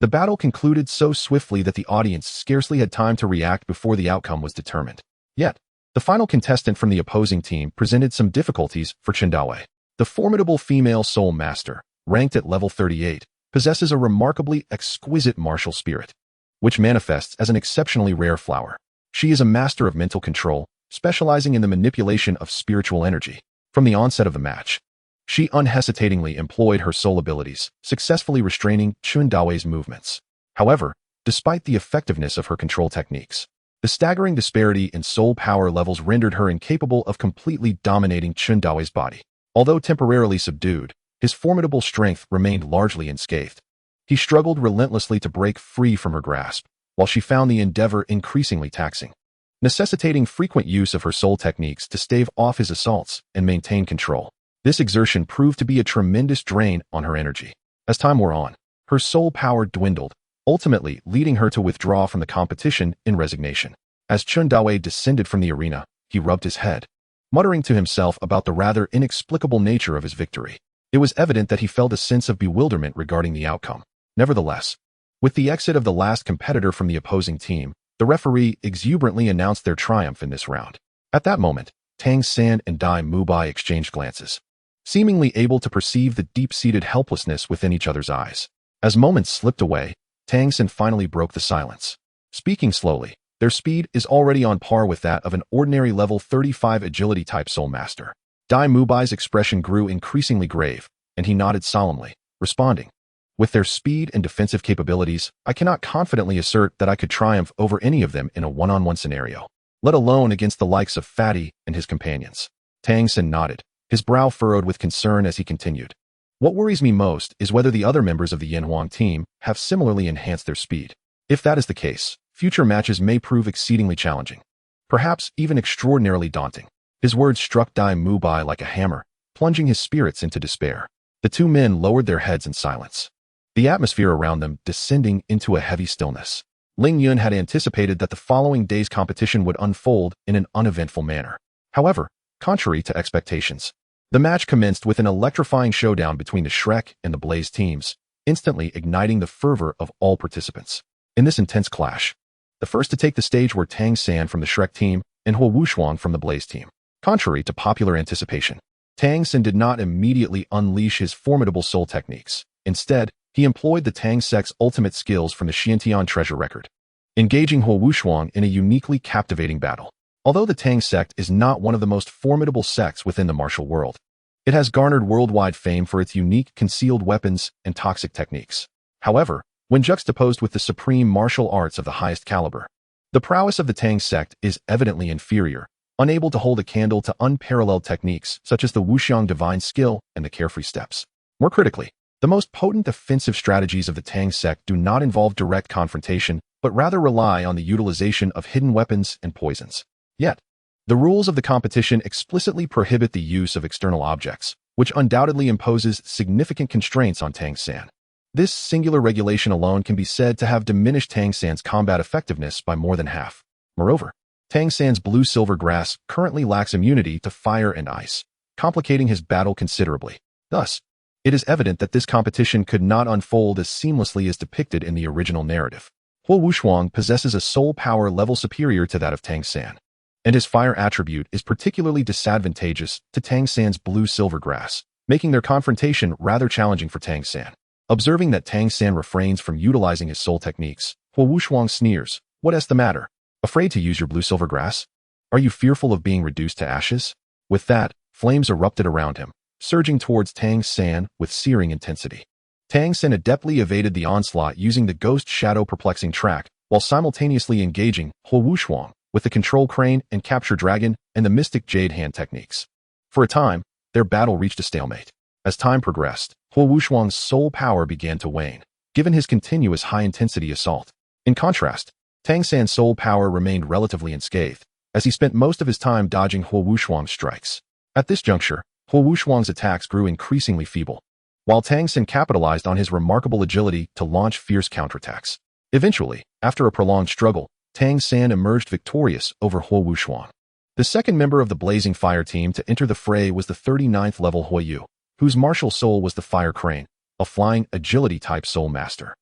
The battle concluded so swiftly that the audience scarcely had time to react before the outcome was determined. Yet, the final contestant from the opposing team presented some difficulties for Chen Dawei. The formidable female Soul Master, ranked at level 38, possesses a remarkably exquisite martial spirit, which manifests as an exceptionally rare flower. She is a master of mental control, specializing in the manipulation of spiritual energy. From the onset of the match, she unhesitatingly employed her soul abilities, successfully restraining Chen Dawei's movements. However, despite the effectiveness of her control techniques, the staggering disparity in soul power levels rendered her incapable of completely dominating Chen Dawei's body. Although temporarily subdued, his formidable strength remained largely unscathed. He struggled relentlessly to break free from her grasp, while she found the endeavor increasingly taxing, necessitating frequent use of her soul techniques to stave off his assaults and maintain control. This exertion proved to be a tremendous drain on her energy. As time wore on, her soul power dwindled, ultimately leading her to withdraw from the competition in resignation. As Chen Dawei descended from the arena, he rubbed his head, muttering to himself about the rather inexplicable nature of his victory. It was evident that he felt a sense of bewilderment regarding the outcome. Nevertheless, with the exit of the last competitor from the opposing team, the referee exuberantly announced their triumph in this round. At that moment, Tang San and Dai Mubai exchanged glances, seemingly able to perceive the deep-seated helplessness within each other's eyes. As moments slipped away, Tang San finally broke the silence. Speaking slowly, their speed is already on par with that of an ordinary level 35 agility-type Soul Master. Dai Mubai's expression grew increasingly grave, and he nodded solemnly, responding, "With their speed and defensive capabilities, I cannot confidently assert that I could triumph over any of them in a one-on-one scenario, let alone against the likes of Fatty and his companions." Tang San nodded, his brow furrowed with concern as he continued. "What worries me most is whether the other members of the Yanhuang team have similarly enhanced their speed. If that is the case, future matches may prove exceedingly challenging, perhaps even extraordinarily daunting." His words struck Dai Mubai like a hammer, plunging his spirits into despair. The two men lowered their heads in silence, the atmosphere around them descending into a heavy stillness. Ling Yun had anticipated that the following day's competition would unfold in an uneventful manner. However, contrary to expectations, the match commenced with an electrifying showdown between the Shrek and the Blaze teams, instantly igniting the fervor of all participants. In this intense clash, the first to take the stage were Tang San from the Shrek team and Huo Wushuang from the Blaze team. Contrary to popular anticipation, Tang San did not immediately unleash his formidable soul techniques. Instead, he employed the Tang sect's ultimate skills from the Xiantian treasure record, engaging Huo Wushuang in a uniquely captivating battle. Although the Tang sect is not one of the most formidable sects within the martial world, it has garnered worldwide fame for its unique concealed weapons and toxic techniques. However, when juxtaposed with the supreme martial arts of the highest caliber, the prowess of the Tang sect is evidently inferior, unable to hold a candle to unparalleled techniques such as the Wuxiang divine skill and the carefree steps. More critically, the most potent offensive strategies of the Tang sect do not involve direct confrontation, but rather rely on the utilization of hidden weapons and poisons. Yet, the rules of the competition explicitly prohibit the use of external objects, which undoubtedly imposes significant constraints on Tang San. This singular regulation alone can be said to have diminished Tang San's combat effectiveness by more than half. Moreover, Tang San's blue-silver grass currently lacks immunity to fire and ice, complicating his battle considerably. Thus, it is evident that this competition could not unfold as seamlessly as depicted in the original narrative. Huo Wushuang possesses a soul power level superior to that of Tang San, and his fire attribute is particularly disadvantageous to Tang San's blue-silver grass, making their confrontation rather challenging for Tang San. Observing that Tang San refrains from utilizing his soul techniques, Huo Wushuang sneers, "What's the matter? Afraid to use your blue-silver grass? Are you fearful of being reduced to ashes?" With that, flames erupted around him, surging towards Tang San with searing intensity. Tang San adeptly evaded the onslaught using the Ghost Shadow Perplexing Track, while simultaneously engaging Huo Wushuang with the Control Crane and Capture Dragon and the Mystic Jade Hand techniques. For a time, their battle reached a stalemate. As time progressed, Huo Wushuang's soul power began to wane, given his continuous high-intensity assault. In contrast, Tang San's soul power remained relatively unscathed, as he spent most of his time dodging Huo Wushuang's strikes. At this juncture, Huo Wushuang's attacks grew increasingly feeble, while Tang San capitalized on his remarkable agility to launch fierce counterattacks. Eventually, after a prolonged struggle, Tang San emerged victorious over Huo Wushuang. The second member of the Blazing Fire team to enter the fray was the 39th level Huo Yu, whose martial soul was the Fire Crane, a flying agility-type soul master.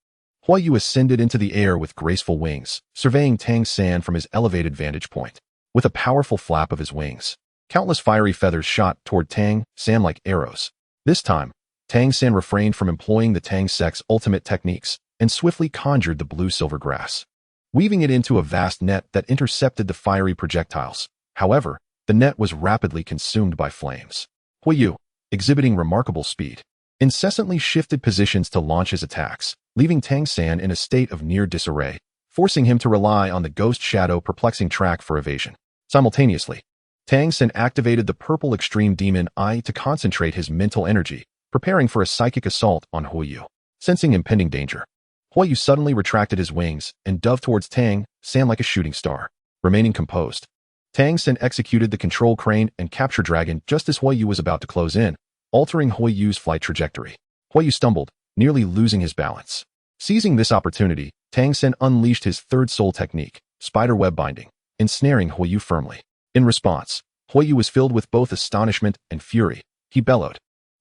Huo Yu ascended into the air with graceful wings, surveying Tang San from his elevated vantage point. With a powerful flap of his wings, countless fiery feathers shot toward Tang San like arrows. This time, Tang San refrained from employing the Tang Sect's ultimate techniques and swiftly conjured the blue-silver grass, weaving it into a vast net that intercepted the fiery projectiles. However, the net was rapidly consumed by flames. Huo Yu, exhibiting remarkable speed, incessantly shifted positions to launch his attacks, leaving Tang San in a state of near disarray, forcing him to rely on the Ghost Shadow Perplexing Track for evasion. Simultaneously, Tang San activated the Purple Extreme Demon Eye to concentrate his mental energy, preparing for a psychic assault on Huo Yu. Sensing impending danger, Huo Yu suddenly retracted his wings and dove towards Tang San like a shooting star. Remaining composed, Tang San executed the Control Crane and Capture Dragon just as Huo Yu was about to close in, altering Huo Yu's flight trajectory. Huo Yu stumbled, nearly losing his balance. Seizing this opportunity, Tang San unleashed his third soul technique, Spider Web Binding, ensnaring Huo Yu firmly. In response, Huo Yu was filled with both astonishment and fury. He bellowed,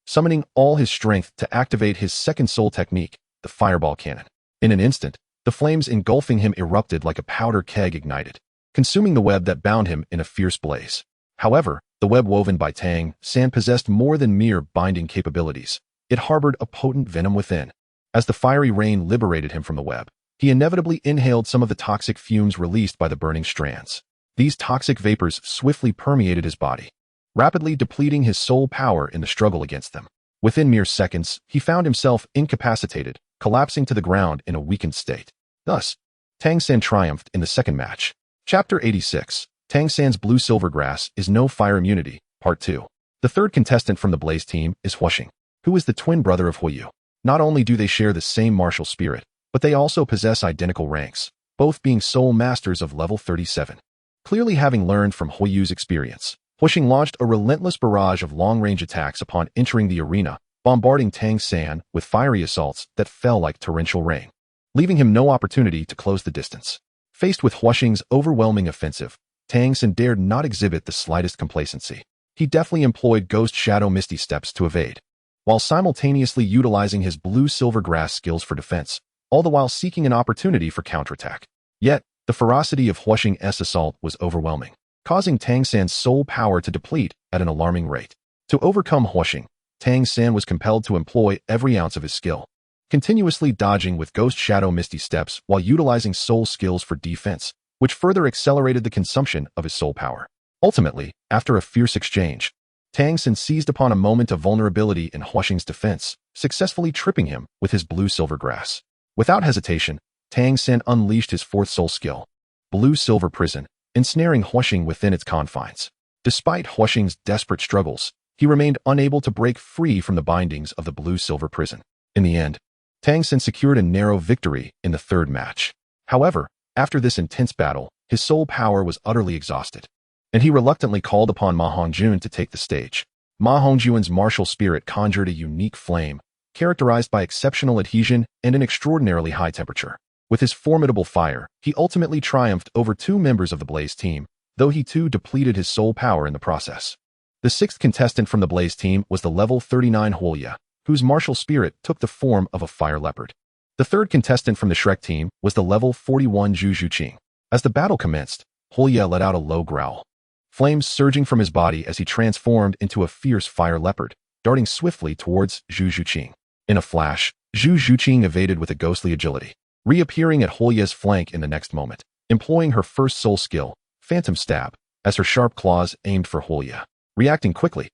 summoning all his strength to activate his second soul technique, the Fireball Cannon. In an instant, the flames engulfing him erupted like a powder keg ignited, consuming the web that bound him in a fierce blaze. However, the web woven by Tang San possessed more than mere binding capabilities. It harbored a potent venom within. As the fiery rain liberated him from the web, he inevitably inhaled some of the toxic fumes released by the burning strands. These toxic vapors swiftly permeated his body, rapidly depleting his soul power in the struggle against them. Within mere seconds, he found himself incapacitated, collapsing to the ground in a weakened state. Thus, Tang San triumphed in the second match. Chapter 86. Tang San's Blue-Silver Grass is No Fire Immunity, Part 2. The third contestant from the Blaze team is Huoxing, who is the twin brother of Huo Yu. Not only do they share the same martial spirit, but they also possess identical ranks, both being soul masters of level 37. Clearly having learned from Huo Yu's experience, Huoxing launched a relentless barrage of long-range attacks upon entering the arena, bombarding Tang San with fiery assaults that fell like torrential rain, leaving him no opportunity to close the distance. Faced with Huoxing's overwhelming offensive, Tang San dared not exhibit the slightest complacency. He deftly employed Ghost Shadow Misty Steps to evade, while simultaneously utilizing his blue-silver grass skills for defense, all the while seeking an opportunity for counterattack. Yet, the ferocity of Huoxing's assault was overwhelming, causing Tang San's soul power to deplete at an alarming rate. To overcome Huoxing, Tang San was compelled to employ every ounce of his skill, continuously dodging with Ghost Shadow Misty Steps while utilizing soul skills for defense, which further accelerated the consumption of his soul power. Ultimately, after a fierce exchange, Tang San seized upon a moment of vulnerability in Huoxing's defense, successfully tripping him with his blue-silver grass. Without hesitation, Tang San unleashed his fourth soul skill, Blue-Silver Prison, ensnaring Huoxing within its confines. Despite Huoxing's desperate struggles, he remained unable to break free from the bindings of the Blue-Silver Prison. In the end, Tang San secured a narrow victory in the third match. However, after this intense battle, his soul power was utterly exhausted, and he reluctantly called upon Ma Hongjun to take the stage. Ma Hongjun's martial spirit conjured a unique flame, characterized by exceptional adhesion and an extraordinarily high temperature. With his formidable fire, he ultimately triumphed over 2 members of the Blaze team, though he too depleted his soul power in the process. The 6th contestant from the Blaze team was the level 39 Huoya, whose martial spirit took the form of a fire leopard. The 3rd contestant from the Shrek team was the level 41 Zhu Zhuqing. As the battle commenced, Huoya let out a low growl, flames surging from his body as he transformed into a fierce fire leopard, darting swiftly towards Zhu Zhuqing. In a flash, Zhu Zhuqing evaded with a ghostly agility, reappearing at Huoya's flank in the next moment, employing her first soul skill, Phantom Stab, as her sharp claws aimed for Huoya. Reacting quickly,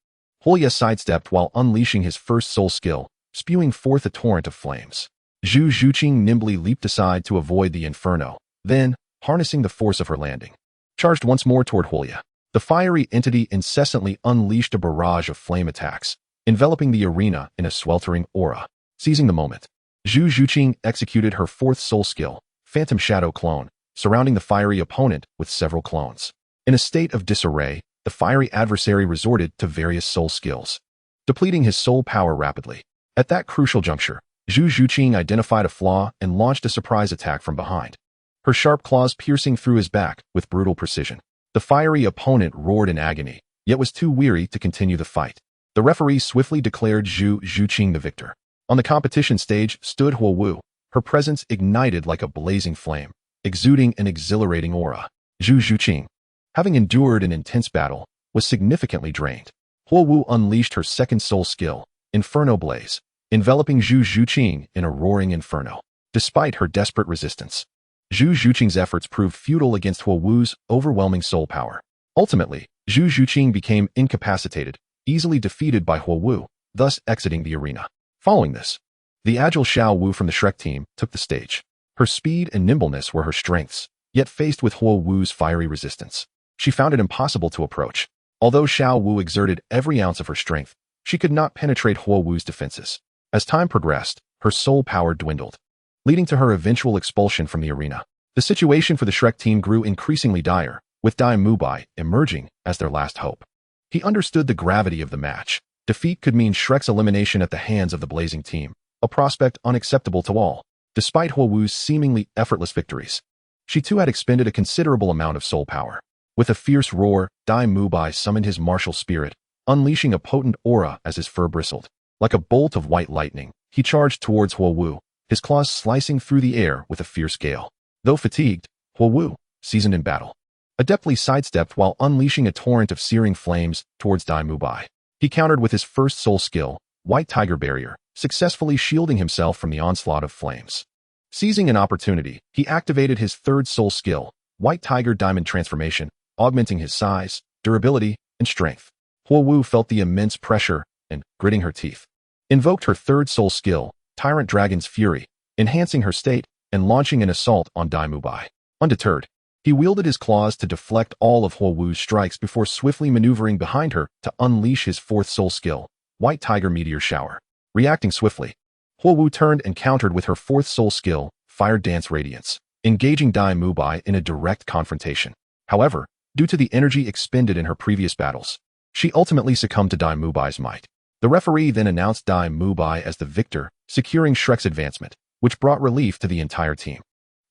Huoya sidestepped while unleashing his first soul skill, spewing forth a torrent of flames. Zhu Zhuqing nimbly leaped aside to avoid the inferno, then, harnessing the force of her landing, charged once more toward Huoya. The fiery entity incessantly unleashed a barrage of flame attacks, enveloping the arena in a sweltering aura. Seizing the moment, Zhu Zhuqing executed her 4th soul skill, Phantom Shadow Clone, surrounding the fiery opponent with several clones. In a state of disarray, the fiery adversary resorted to various soul skills, depleting his soul power rapidly. At that crucial juncture, Zhu Zhuqing identified a flaw and launched a surprise attack from behind, her sharp claws piercing through his back with brutal precision. The fiery opponent roared in agony, yet was too weary to continue the fight. The referee swiftly declared Zhu Zhuqing the victor. On the competition stage stood Huo Wu, her presence ignited like a blazing flame, exuding an exhilarating aura. Zhu Zhuqing, having endured an intense battle, was significantly drained. Huo Wu unleashed her 2nd soul skill, Inferno Blaze, enveloping Zhu Zhuqing in a roaring inferno. Despite her desperate resistance, Zhu Zhuqing's efforts proved futile against Huo Wu's overwhelming soul power. Ultimately, Zhu Zhuqing became incapacitated, easily defeated by Huo Wu, thus exiting the arena. Following this, the agile Xiao Wu from the Shrek team took the stage. Her speed and nimbleness were her strengths, yet faced with Huo Wu's fiery resistance, she found it impossible to approach. Although Xiao Wu exerted every ounce of her strength, she could not penetrate Huo Wu's defenses. As time progressed, her soul power dwindled, leading to her eventual expulsion from the arena. The situation for the Shrek team grew increasingly dire, with Dai Mubai emerging as their last hope. He understood the gravity of the match. Defeat could mean Shrek's elimination at the hands of the Blazing team, a prospect unacceptable to all. Despite Huo Wu's seemingly effortless victories, she too had expended a considerable amount of soul power. With a fierce roar, Dai Mubai summoned his martial spirit, unleashing a potent aura as his fur bristled. Like a bolt of white lightning, he charged towards Huo Wu, his claws slicing through the air with a fierce gale. Though fatigued, Huo Wu, seasoned in battle, adeptly sidestepped while unleashing a torrent of searing flames towards Dai Mubai. He countered with his first soul skill, White Tiger Barrier, successfully shielding himself from the onslaught of flames. Seizing an opportunity, he activated his 3rd soul skill, White Tiger Diamond Transformation, augmenting his size, durability, and strength. Huo Wu felt the immense pressure and, gritting her teeth, invoked her 3rd soul skill, Tyrant Dragon's Fury, enhancing her state and launching an assault on Dai Mubai. Undeterred, he wielded his claws to deflect all of Huo Wu's strikes before swiftly maneuvering behind her to unleash his 4th soul skill, White Tiger Meteor Shower. Reacting swiftly, Huo Wu turned and countered with her 4th soul skill, Fire Dance Radiance, engaging Dai Mubai in a direct confrontation. However, due to the energy expended in her previous battles, she ultimately succumbed to Dai Mubai's might. The referee then announced Dai Mubai as the victor, securing Shrek's advancement, which brought relief to the entire team.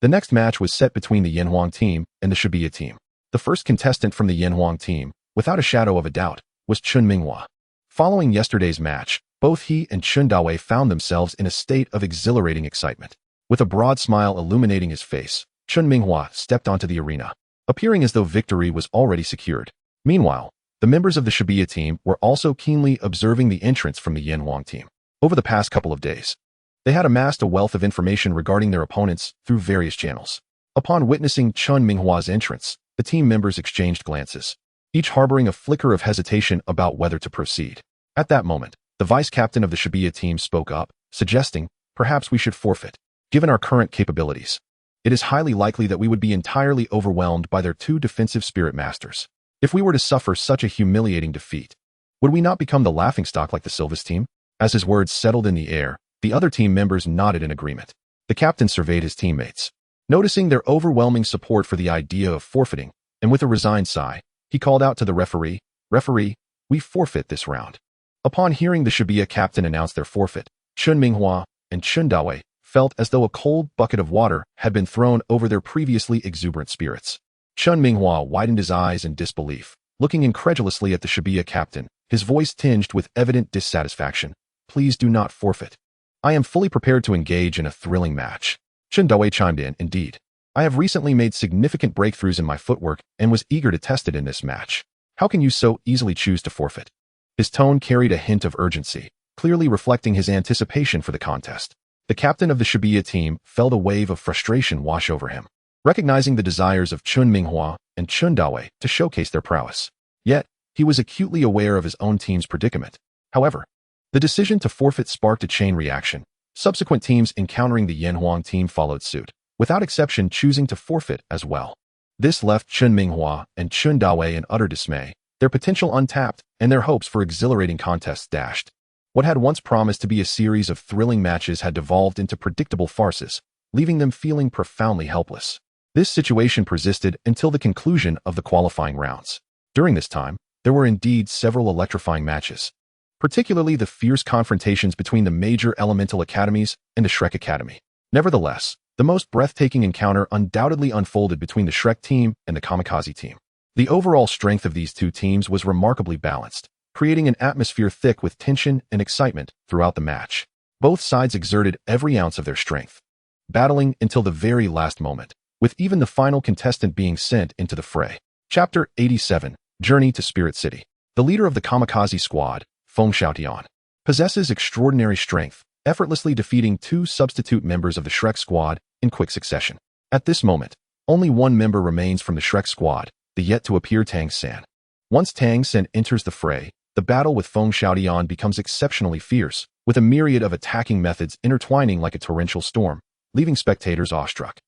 The next match was set between the Yanhuang team and the Shibuya team. The first contestant from the Yanhuang team, without a shadow of a doubt, was Chun Minghua. Following yesterday's match, both he and Chun Dawei found themselves in a state of exhilarating excitement. With a broad smile illuminating his face, Chun Minghua stepped onto the arena, appearing as though victory was already secured. Meanwhile, the members of the Shibuya team were also keenly observing the entrance from the Yanhuang team. Over the past couple of days, they had amassed a wealth of information regarding their opponents through various channels. Upon witnessing Chun Minghua's entrance, the team members exchanged glances, each harboring a flicker of hesitation about whether to proceed. At that moment, the vice captain of the Shibuya team spoke up, suggesting, perhaps we should forfeit. Given our current capabilities, it is highly likely that we would be entirely overwhelmed by their 2 defensive spirit masters. If we were to suffer such a humiliating defeat, would we not become the laughingstock like the Sylvis team? As his words settled in the air, the other team members nodded in agreement. The captain surveyed his teammates, Noticing their overwhelming support for the idea of forfeiting, and with a resigned sigh, he called out to the referee, "Referee, we forfeit this round." Upon hearing the Shibuya captain announce their forfeit, Chun Minghua and Chun Dawei felt as though a cold bucket of water had been thrown over their previously exuberant spirits. Chun Minghua widened his eyes in disbelief, looking incredulously at the Shibuya captain, his voice tinged with evident dissatisfaction. "Please do not forfeit. I am fully prepared to engage in a thrilling match." Chun Dawei chimed in, "Indeed. I have recently made significant breakthroughs in my footwork and was eager to test it in this match. How can you so easily choose to forfeit?" His tone carried a hint of urgency, clearly reflecting his anticipation for the contest. The captain of the Shibuya team felt a wave of frustration wash over him, recognizing the desires of Chun Minghua and Chun Dawei to showcase their prowess. Yet, he was acutely aware of his own team's predicament. However, the decision to forfeit sparked a chain reaction. Subsequent teams encountering the Yanhuang team followed suit, without exception choosing to forfeit as well. This left Chun Minghua and Chun Dawei in utter dismay, their potential untapped and their hopes for exhilarating contests dashed. What had once promised to be a series of thrilling matches had devolved into predictable farces, leaving them feeling profoundly helpless. This situation persisted until the conclusion of the qualifying rounds. During this time, there were indeed several electrifying matches, particularly the fierce confrontations between the major elemental academies and the Shrek Academy. Nevertheless, the most breathtaking encounter undoubtedly unfolded between the Shrek team and the Kamikaze team. The overall strength of these two teams was remarkably balanced, creating an atmosphere thick with tension and excitement throughout the match. Both sides exerted every ounce of their strength, battling until the very last moment, with even the final contestant being sent into the fray. Chapter 87, Journey to Spirit City. The leader of the Kamikaze squad, Feng Xiaotian, possesses extraordinary strength, effortlessly defeating two substitute members of the Shrek squad in quick succession. At this moment, only one member remains from the Shrek squad, the yet-to-appear Tang San. Once Tang San enters the fray, the battle with Feng Xiaotian becomes exceptionally fierce, with a myriad of attacking methods intertwining like a torrential storm, leaving spectators awestruck.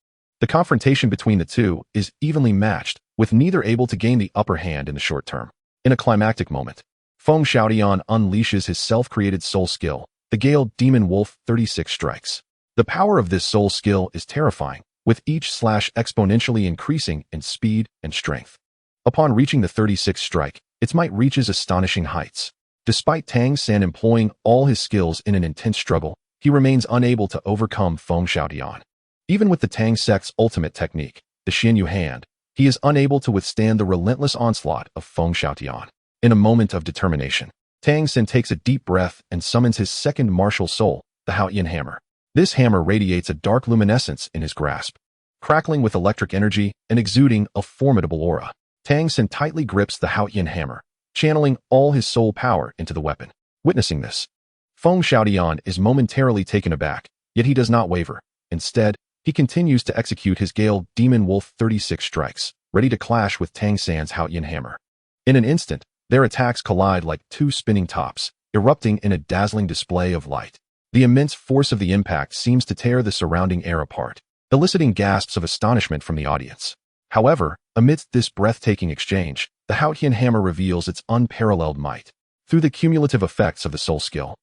The confrontation between the two is evenly matched, with neither able to gain the upper hand in the short term. In a climactic moment, Feng Xiaotian unleashes his self-created soul skill, the Gale Demon Wolf 36 strikes. The power of this soul skill is terrifying, with each slash exponentially increasing in speed and strength. Upon reaching the 36th strike, its might reaches astonishing heights. Despite Tang San employing all his skills in an intense struggle, he remains unable to overcome Feng Xiaotian. Even with the Tang sect's ultimate technique, the Xianyu hand, he is unable to withstand the relentless onslaught of Feng Xiaotian. In a moment of determination, Tang San takes a deep breath and summons his second martial soul, the Haotian hammer. This hammer radiates a dark luminescence in his grasp, crackling with electric energy and exuding a formidable aura. Tang San tightly grips the Haotian hammer, channeling all his soul power into the weapon. Witnessing this, Feng Xiaotian is momentarily taken aback, yet he does not waver. Instead, he continues to execute his Gale Demon Wolf 36 strikes, ready to clash with Tang San's Haotian hammer. In an instant, their attacks collide like two spinning tops, erupting in a dazzling display of light. The immense force of the impact seems to tear the surrounding air apart, eliciting gasps of astonishment from the audience. However, amidst this breathtaking exchange, the Haotian hammer reveals its unparalleled might. Through the cumulative effects of the soul skill,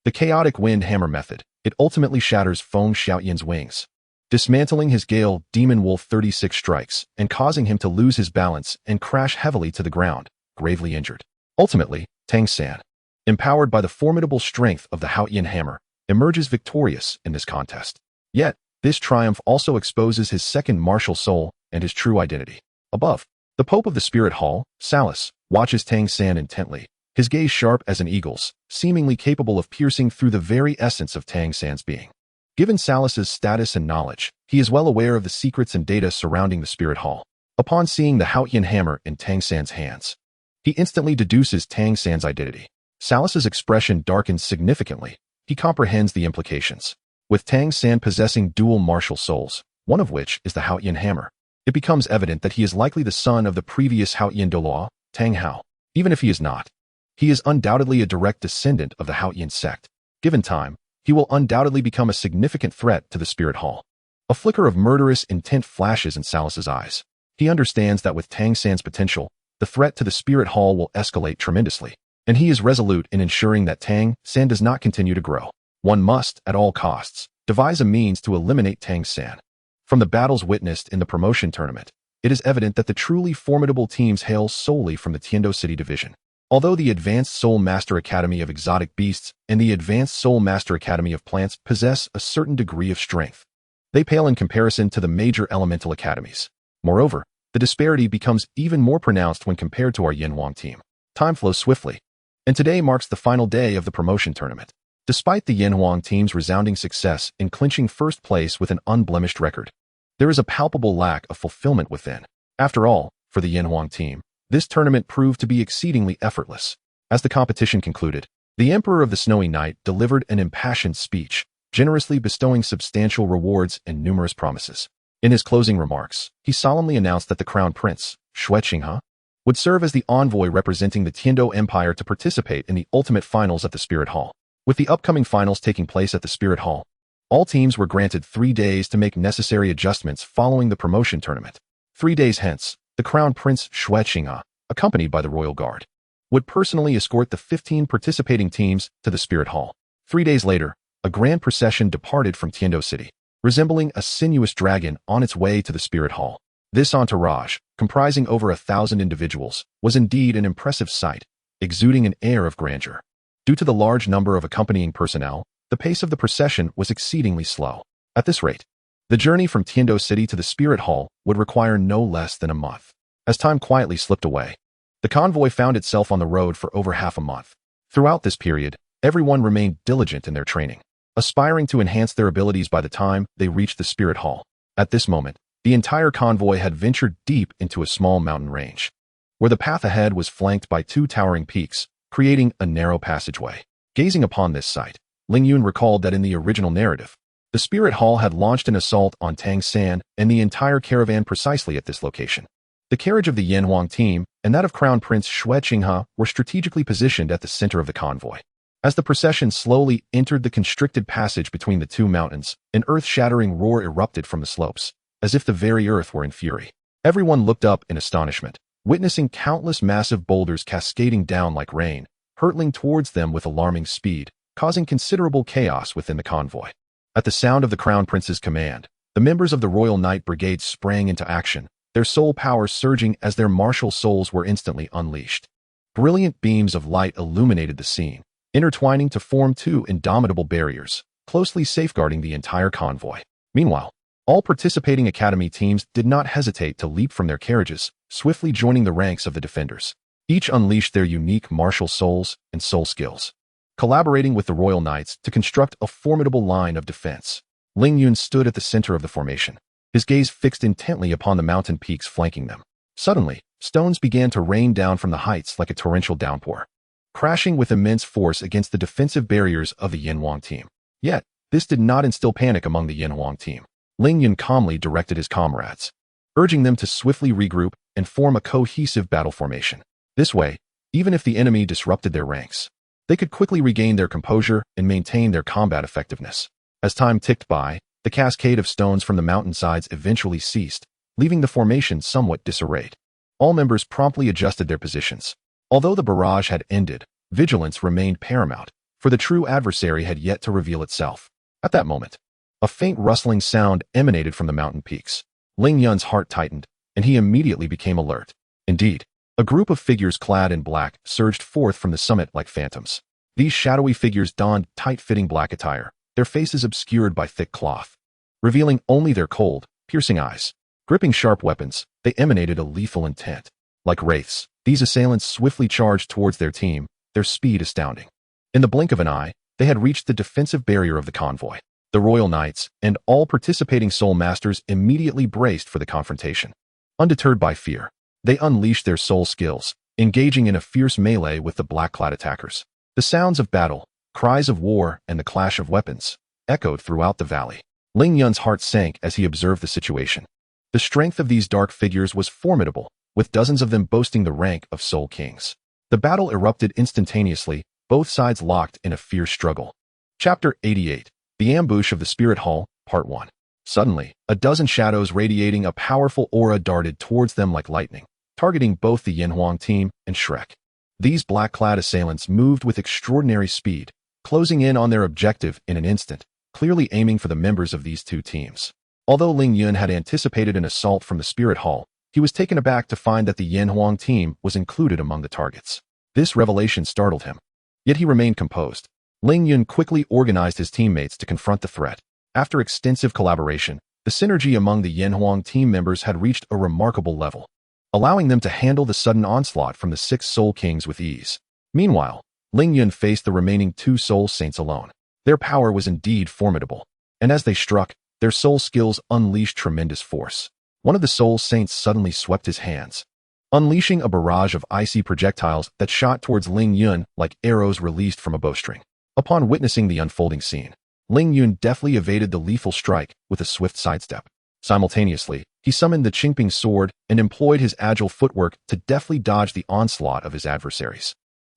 the chaotic wind hammer method, it ultimately shatters Feng Xiaotian's wings, dismantling his Gale Demon Wolf 36 strikes and causing him to lose his balance and crash heavily to the ground, gravely injured. Ultimately, Tang San, empowered by the formidable strength of the Haotian hammer, emerges victorious in this contest. Yet, this triumph also exposes his second martial soul and his true identity. Above, the Pope of the Spirit Hall, Salus, watches Tang San intently, his gaze sharp as an eagle's, seemingly capable of piercing through the very essence of Tang San's being. Given Salus's status and knowledge, he is well aware of the secrets and data surrounding the Spirit Hall. Upon seeing the Haotian hammer in Tang San's hands, he instantly deduces Tang San's identity. Salus's expression darkens significantly. He comprehends the implications. With Tang San possessing dual martial souls, one of which is the Haotian hammer, it becomes evident that he is likely the son of the previous Haotian Douluo, Tang Hao. Even if he is not, he is undoubtedly a direct descendant of the Haotian sect. Given time, he will undoubtedly become a significant threat to the Spirit Hall. A flicker of murderous intent flashes in Salus's eyes. He understands that with Tang San's potential, the threat to the Spirit Hall will escalate tremendously, and he is resolute in ensuring that Tang San does not continue to grow. One must, at all costs, devise a means to eliminate Tang San. From the battles witnessed in the promotion tournament, it is evident that the truly formidable teams hail solely from the Tiando City division. Although the Advanced Soul Master Academy of Exotic Beasts and the Advanced Soul Master Academy of Plants possess a certain degree of strength, they pale in comparison to the major elemental academies. Moreover, the disparity becomes even more pronounced when compared to our Yinhuang team. Time flows swiftly, and today marks the final day of the promotion tournament. Despite the Yinhuang team's resounding success in clinching first place with an unblemished record, there is a palpable lack of fulfillment within. After all, for the Yinhuang team, this tournament proved to be exceedingly effortless. As the competition concluded, the Emperor of the Snowy Night delivered an impassioned speech, generously bestowing substantial rewards and numerous promises. In his closing remarks, he solemnly announced that the Crown Prince, Xue Qinghe, would serve as the envoy representing the Tiando Empire to participate in the ultimate finals at the Spirit Hall. With the upcoming finals taking place at the Spirit Hall, all teams were granted 3 days to make necessary adjustments following the promotion tournament. 3 days hence, the Crown Prince Xue Qinghe, accompanied by the Royal Guard, would personally escort the 15 participating teams to the Spirit Hall. 3 days later, a grand procession departed from Tiando City, resembling a sinuous dragon on its way to the Spirit Hall. This entourage, comprising over 1,000 individuals, was indeed an impressive sight, exuding an air of grandeur. Due to the large number of accompanying personnel, the pace of the procession was exceedingly slow. At this rate, the journey from Tiando City to the Spirit Hall would require no less than a month. As time quietly slipped away, the convoy found itself on the road for over half a month. Throughout this period, everyone remained diligent in their training, aspiring to enhance their abilities by the time they reached the Spirit Hall. At this moment, the entire convoy had ventured deep into a small mountain range, where the path ahead was flanked by 2 towering peaks, creating a narrow passageway. Gazing upon this sight, Ling Yun recalled that in the original narrative, the Spirit Hall had launched an assault on Tang San and the entire caravan precisely at this location. The carriage of the Yinhuang team and that of Crown Prince Xue Qinghe were strategically positioned at the center of the convoy. As the procession slowly entered the constricted passage between the 2 mountains, an earth-shattering roar erupted from the slopes, as if the very earth were in fury. Everyone looked up in astonishment, witnessing countless massive boulders cascading down like rain, hurtling towards them with alarming speed, causing considerable chaos within the convoy. At the sound of the Crown Prince's command, the members of the Royal Knight Brigade sprang into action, their soul power surging as their martial souls were instantly unleashed. Brilliant beams of light illuminated the scene, intertwining to form 2 indomitable barriers, closely safeguarding the entire convoy. Meanwhile, all participating academy teams did not hesitate to leap from their carriages, swiftly joining the ranks of the defenders. Each unleashed their unique martial souls and soul skills, collaborating with the Royal Knights to construct a formidable line of defense. Ling Yun stood at the center of the formation, his gaze fixed intently upon the mountain peaks flanking them. Suddenly, stones began to rain down from the heights like a torrential downpour, crashing with immense force against the defensive barriers of the Yinhuang team. Yet, this did not instill panic among the Yinhuang team. Ling Yun calmly directed his comrades, urging them to swiftly regroup and form a cohesive battle formation. This way, even if the enemy disrupted their ranks, they could quickly regain their composure and maintain their combat effectiveness. As time ticked by, the cascade of stones from the mountainsides eventually ceased, leaving the formation somewhat disarrayed. All members promptly adjusted their positions. Although the barrage had ended, vigilance remained paramount, for the true adversary had yet to reveal itself. At that moment, a faint rustling sound emanated from the mountain peaks. Ling Yun's heart tightened, and he immediately became alert. Indeed, a group of figures clad in black surged forth from the summit like phantoms. These shadowy figures donned tight-fitting black attire, their faces obscured by thick cloth, revealing only their cold, piercing eyes. Gripping sharp weapons, they emanated a lethal intent. Like wraiths, these assailants swiftly charged towards their team, their speed astounding. In the blink of an eye, they had reached the defensive barrier of the convoy. The Royal Knights and all participating Soul Masters immediately braced for the confrontation. Undeterred by fear, they unleashed their soul skills, engaging in a fierce melee with the black-clad attackers. The sounds of battle, cries of war, and the clash of weapons echoed throughout the valley. Ling Yun's heart sank as he observed the situation. The strength of these dark figures was formidable, with dozens of them boasting the rank of Soul Kings. The battle erupted instantaneously, both sides locked in a fierce struggle. Chapter 88. The Ambush of the Spirit Hall, Part 1. Suddenly, a dozen shadows radiating a powerful aura darted towards them like lightning, targeting both the Yinhuang team and Shrek. These black-clad assailants moved with extraordinary speed, closing in on their objective in an instant, clearly aiming for the members of these 2 teams. Although Ling Yun had anticipated an assault from the Spirit Hall, he was taken aback to find that the Yanhuang team was included among the targets. This revelation startled him. Yet he remained composed. Ling Yun quickly organized his teammates to confront the threat. After extensive collaboration, the synergy among the Yanhuang team members had reached a remarkable level, allowing them to handle the sudden onslaught from the 6 Soul Kings with ease. Meanwhile, Ling Yun faced the remaining 2 Soul Saints alone. Their power was indeed formidable, and as they struck, their soul skills unleashed tremendous force. One of the Soul Saints suddenly swept his hands, unleashing a barrage of icy projectiles that shot towards Ling Yun like arrows released from a bowstring. Upon witnessing the unfolding scene, Ling Yun deftly evaded the lethal strike with a swift sidestep. Simultaneously, he summoned the Qingping Sword and employed his agile footwork to deftly dodge the onslaught of his adversaries.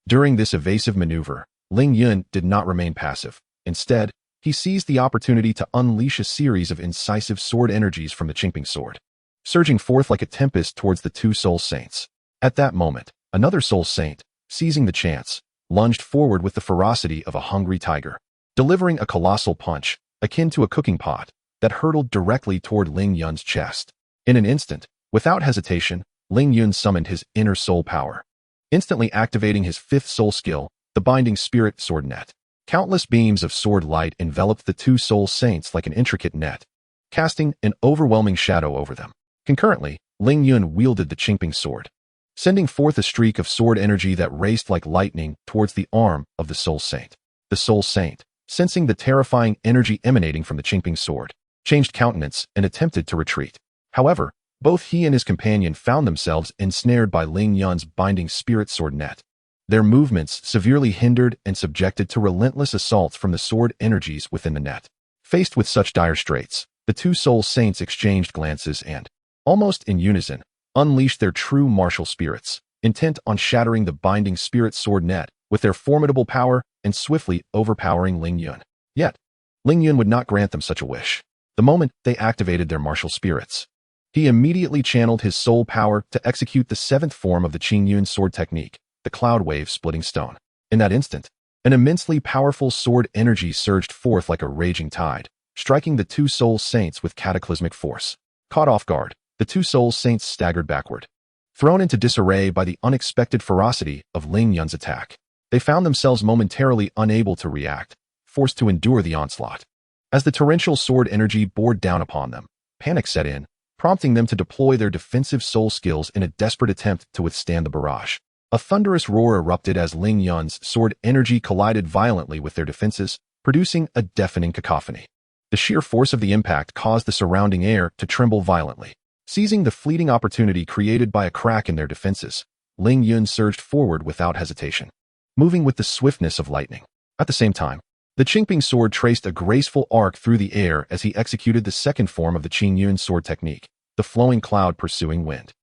During this evasive maneuver, Ling Yun did not remain passive. Instead, he seized the opportunity to unleash a series of incisive sword energies from the Qingping Sword, surging forth like a tempest towards the 2 Soul Saints. At that moment, another Soul Saint, seizing the chance, lunged forward with the ferocity of a hungry tiger, delivering a colossal punch, akin to a cooking pot, that hurtled directly toward Ling Yun's chest. In an instant, without hesitation, Ling Yun summoned his inner soul power, instantly activating his 5th soul skill, the Binding Spirit Sword Net. Countless beams of sword light enveloped the 2 Soul Saints like an intricate net, casting an overwhelming shadow over them. Concurrently, Ling Yun wielded the Qingping Sword, sending forth a streak of sword energy that raced like lightning towards the arm of the Soul Saint. The Soul Saint, sensing the terrifying energy emanating from the Qingping Sword, changed countenance and attempted to retreat. However, both he and his companion found themselves ensnared by Ling Yun's Binding Spirit Sword Net, their movements severely hindered and subjected to relentless assaults from the sword energies within the net. Faced with such dire straits, the 2 Soul Saints exchanged glances and, almost in unison, unleashed their true martial spirits, intent on shattering the Binding Spirit Sword Net with their formidable power and swiftly overpowering Ling Yun. Yet, Ling Yun would not grant them such a wish. The moment they activated their martial spirits, he immediately channeled his soul power to execute the 7th form of the Qingyun sword technique, the Cloud Wave Splitting Stone. In that instant, an immensely powerful sword energy surged forth like a raging tide, striking the 2 Soul Saints with cataclysmic force. Caught off guard, the 2 Soul Saints staggered backward, thrown into disarray by the unexpected ferocity of Ling Yun's attack. They found themselves momentarily unable to react, forced to endure the onslaught. As the torrential sword energy bore down upon them, panic set in, prompting them to deploy their defensive soul skills in a desperate attempt to withstand the barrage. A thunderous roar erupted as Ling Yun's sword energy collided violently with their defenses, producing a deafening cacophony. The sheer force of the impact caused the surrounding air to tremble violently. Seizing the fleeting opportunity created by a crack in their defenses, Ling Yun surged forward without hesitation, moving with the swiftness of lightning. At the same time, the Qingping Sword traced a graceful arc through the air as he executed the 2nd form of the Qingyun sword technique, the flowing cloud pursuing wind.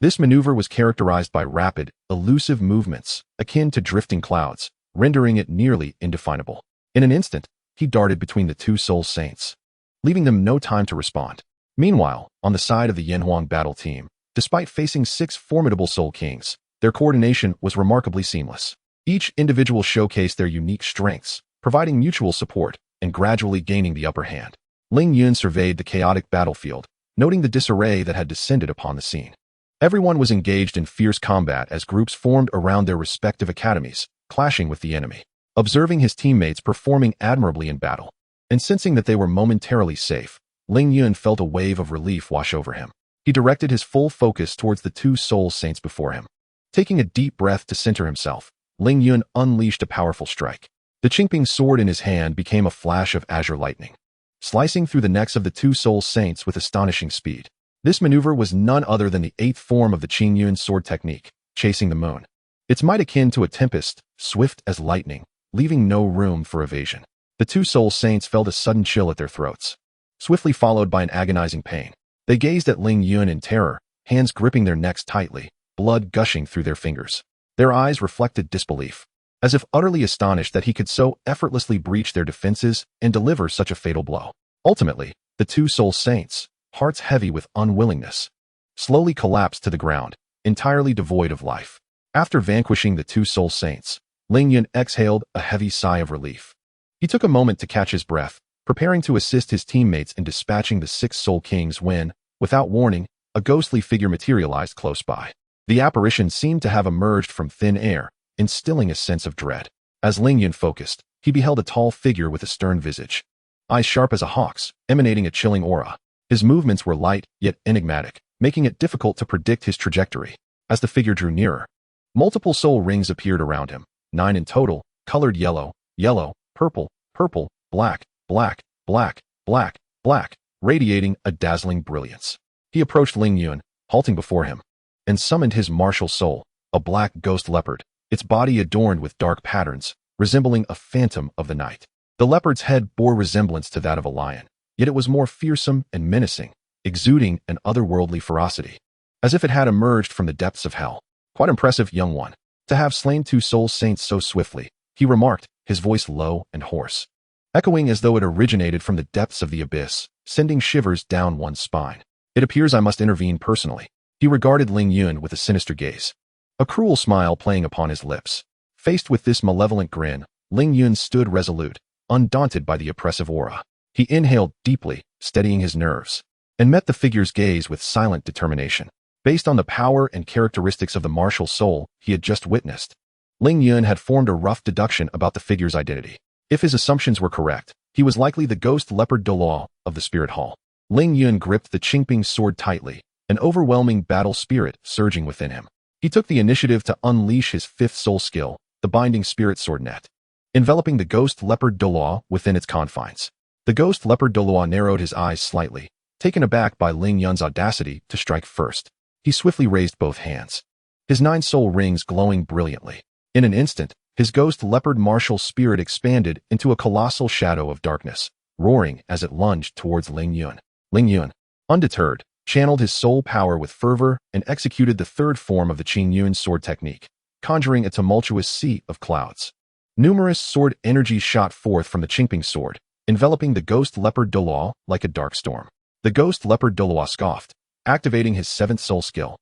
This maneuver was characterized by rapid, elusive movements, akin to drifting clouds, rendering it nearly indefinable. In an instant, he darted between the 2 Soul Saints, leaving them no time to respond. Meanwhile, on the side of the Yanhuang battle team, despite facing 6 formidable Soul Kings, their coordination was remarkably seamless. Each individual showcased their unique strengths, providing mutual support and gradually gaining the upper hand. Ling Yun surveyed the chaotic battlefield, noting the disarray that had descended upon the scene. Everyone was engaged in fierce combat as groups formed around their respective academies, clashing with the enemy. Observing his teammates performing admirably in battle, and sensing that they were momentarily safe, Ling Yun felt a wave of relief wash over him. He directed his full focus towards the 2 Soul Saints before him. Taking a deep breath to center himself, Ling Yun unleashed a powerful strike. The Qingping Sword in his hand became a flash of azure lightning, slicing through the necks of the 2 Soul Saints with astonishing speed. This maneuver was none other than the 8th form of the Qingyun sword technique, Chasing the Moon. Its might akin to a tempest, swift as lightning, leaving no room for evasion. The 2 Soul Saints felt a sudden chill at their throats, swiftly followed by an agonizing pain. They gazed at Ling Yun in terror, hands gripping their necks tightly, blood gushing through their fingers. Their eyes reflected disbelief, as if utterly astonished that he could so effortlessly breach their defenses and deliver such a fatal blow. Ultimately, the 2 Soul Saints, hearts heavy with unwillingness, slowly collapsed to the ground, entirely devoid of life. After vanquishing the 2 Soul Saints, Ling Yun exhaled a heavy sigh of relief. He took a moment to catch his breath, preparing to assist his teammates in dispatching the 6 Soul Kings when, without warning, a ghostly figure materialized close by. The apparition seemed to have emerged from thin air, instilling a sense of dread. As Ling Yun focused, he beheld a tall figure with a stern visage, eyes sharp as a hawk's, emanating a chilling aura. His movements were light, yet enigmatic, making it difficult to predict his trajectory. As the figure drew nearer, multiple soul rings appeared around him, 9 in total, colored yellow, yellow, purple, purple, black, black, black, black, black, radiating a dazzling brilliance. He approached Ling Yun, halting before him, and summoned his martial soul, a black ghost leopard, its body adorned with dark patterns, resembling a phantom of the night. The leopard's head bore resemblance to that of a lion, yet it was more fearsome and menacing, exuding an otherworldly ferocity, as if it had emerged from the depths of hell. Quite impressive, young one, to have slain 2 soul saints so swiftly, he remarked, his voice low and hoarse, echoing as though it originated from the depths of the abyss, sending shivers down one's spine. It appears I must intervene personally. He regarded Ling Yun with a sinister gaze, a cruel smile playing upon his lips. Faced with this malevolent grin, Ling Yun stood resolute, undaunted by the oppressive aura. He inhaled deeply, steadying his nerves, and met the figure's gaze with silent determination. Based on the power and characteristics of the martial soul he had just witnessed, Ling Yun had formed a rough deduction about the figure's identity. If his assumptions were correct, he was likely the ghost leopard Douluo of the Spirit Hall. Ling Yun gripped the Qingping sword tightly, an overwhelming battle spirit surging within him. He took the initiative to unleash his 5th soul skill, the Binding Spirit Sword Net, enveloping the ghost leopard Douluo within its confines. The ghost leopard Douluo narrowed his eyes slightly, taken aback by Ling Yun's audacity to strike first. He swiftly raised both hands, his 9 soul rings glowing brilliantly. In an instant, his ghost leopard martial spirit expanded into a colossal shadow of darkness, roaring as it lunged towards Ling Yun. Ling Yun, undeterred, channeled his soul power with fervor and executed the 3rd form of the Qingyun sword technique, conjuring a tumultuous sea of clouds. Numerous sword energies shot forth from the Qingping sword, enveloping the ghost leopard Douluo like a dark storm. The ghost leopard Douluo scoffed, activating his 7th soul skill,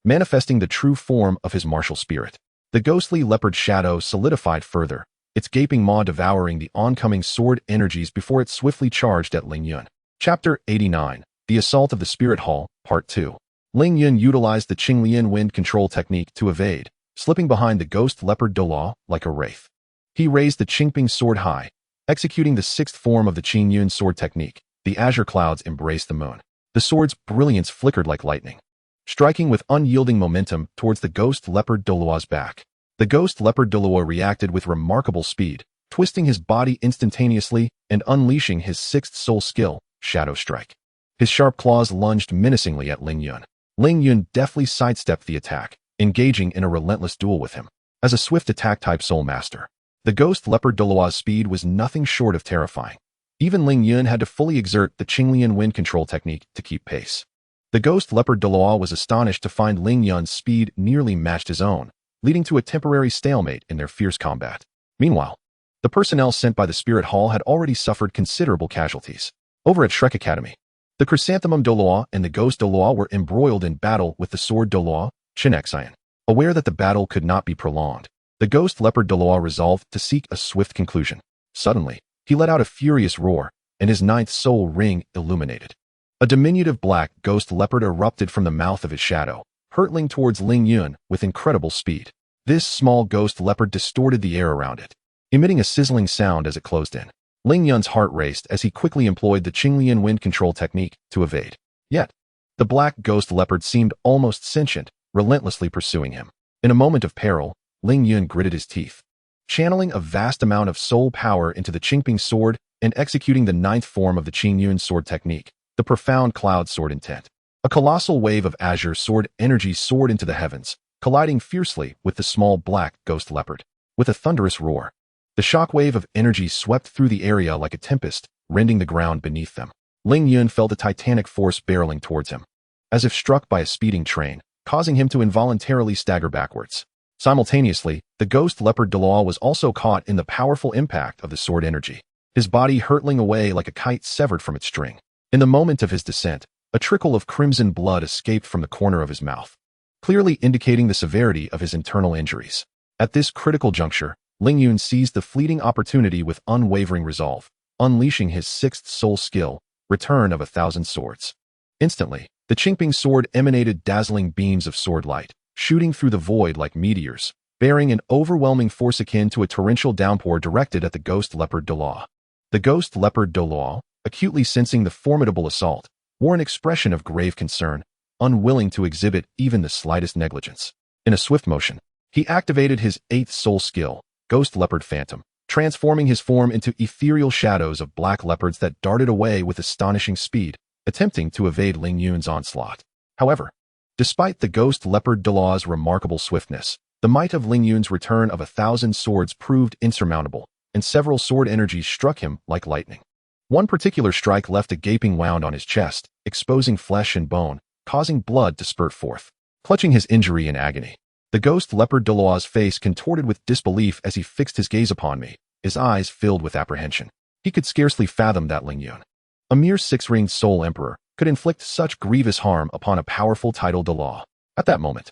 manifesting the true form of his martial spirit. The ghostly leopard shadow solidified further, its gaping maw devouring the oncoming sword energies before it swiftly charged at Ling Yun. Chapter 89, The Assault of the Spirit Hall, Part 2. Ling Yun utilized the Qinglian wind control technique to evade, slipping behind the ghost leopard Douluo like a wraith. He raised the Qingping sword high, executing the 6th form of the Qingyun sword technique. The azure clouds embraced the moon. The sword's brilliance flickered like lightning, striking with unyielding momentum towards the ghost leopard Douluo's back. The ghost leopard Douluo reacted with remarkable speed, twisting his body instantaneously and unleashing his 6th soul skill, Shadow Strike. His sharp claws lunged menacingly at Ling Yun. Ling Yun deftly sidestepped the attack, engaging in a relentless duel with him. As a swift attack-type soul master, the ghost leopard Douluo's speed was nothing short of terrifying. Even Ling Yun had to fully exert the Qinglian wind control technique to keep pace. The ghost leopard Douluo was astonished to find Ling Yun's speed nearly matched his own, leading to a temporary stalemate in their fierce combat. Meanwhile, the personnel sent by the Spirit Hall had already suffered considerable casualties. Over at Shrek Academy, the Chrysanthemum Douluo and the Ghost Douluo were embroiled in battle with the Sword Douluo, Chinexan. Aware that the battle could not be prolonged, the Ghost Leopard Douluo resolved to seek a swift conclusion. Suddenly, he let out a furious roar, and his 9th soul ring illuminated. A diminutive black ghost leopard erupted from the mouth of his shadow, hurtling towards Ling Yun with incredible speed. This small ghost leopard distorted the air around it, emitting a sizzling sound as it closed in. Ling Yun's heart raced as he quickly employed the Qinglian wind control technique to evade. Yet, the black ghost leopard seemed almost sentient, relentlessly pursuing him. In a moment of peril, Ling Yun gritted his teeth, channeling a vast amount of soul power into the Qingping sword and executing the 9th form of the Qingyun sword technique, the profound cloud sword intent. A colossal wave of azure sword energy soared into the heavens, colliding fiercely with the small black ghost leopard. With a thunderous roar, the shockwave of energy swept through the area like a tempest, rending the ground beneath them. Ling Yun felt a titanic force barreling towards him, as if struck by a speeding train, causing him to involuntarily stagger backwards. Simultaneously, the ghost leopard Douluo was also caught in the powerful impact of the sword energy, his body hurtling away like a kite severed from its string. In the moment of his descent, a trickle of crimson blood escaped from the corner of his mouth, clearly indicating the severity of his internal injuries. At this critical juncture, Ling Yun seized the fleeting opportunity with unwavering resolve, unleashing his sixth soul skill, Return of 1,000 Swords. Instantly, the Qingping sword emanated dazzling beams of sword light, shooting through the void like meteors, bearing an overwhelming force akin to a torrential downpour directed at the ghost leopard Douluo. The ghost leopard Douluo, acutely sensing the formidable assault, wore an expression of grave concern, unwilling to exhibit even the slightest negligence. In a swift motion, he activated his eighth soul skill, Ghost Leopard Phantom, transforming his form into ethereal shadows of black leopards that darted away with astonishing speed, attempting to evade Ling Yun's onslaught. However, despite the ghost leopard Douluo's remarkable swiftness, the might of Ling Yun's Return of 1,000 Swords proved insurmountable, and several sword energies struck him like lightning. One particular strike left a gaping wound on his chest, exposing flesh and bone, causing blood to spurt forth. Clutching his injury in agony, the ghost leopard Douluo's face contorted with disbelief as he fixed his gaze upon me, his eyes filled with apprehension. He could scarcely fathom that Ling Yun, a mere six-ringed soul emperor, could inflict such grievous harm upon a powerful title Douluo. At that moment,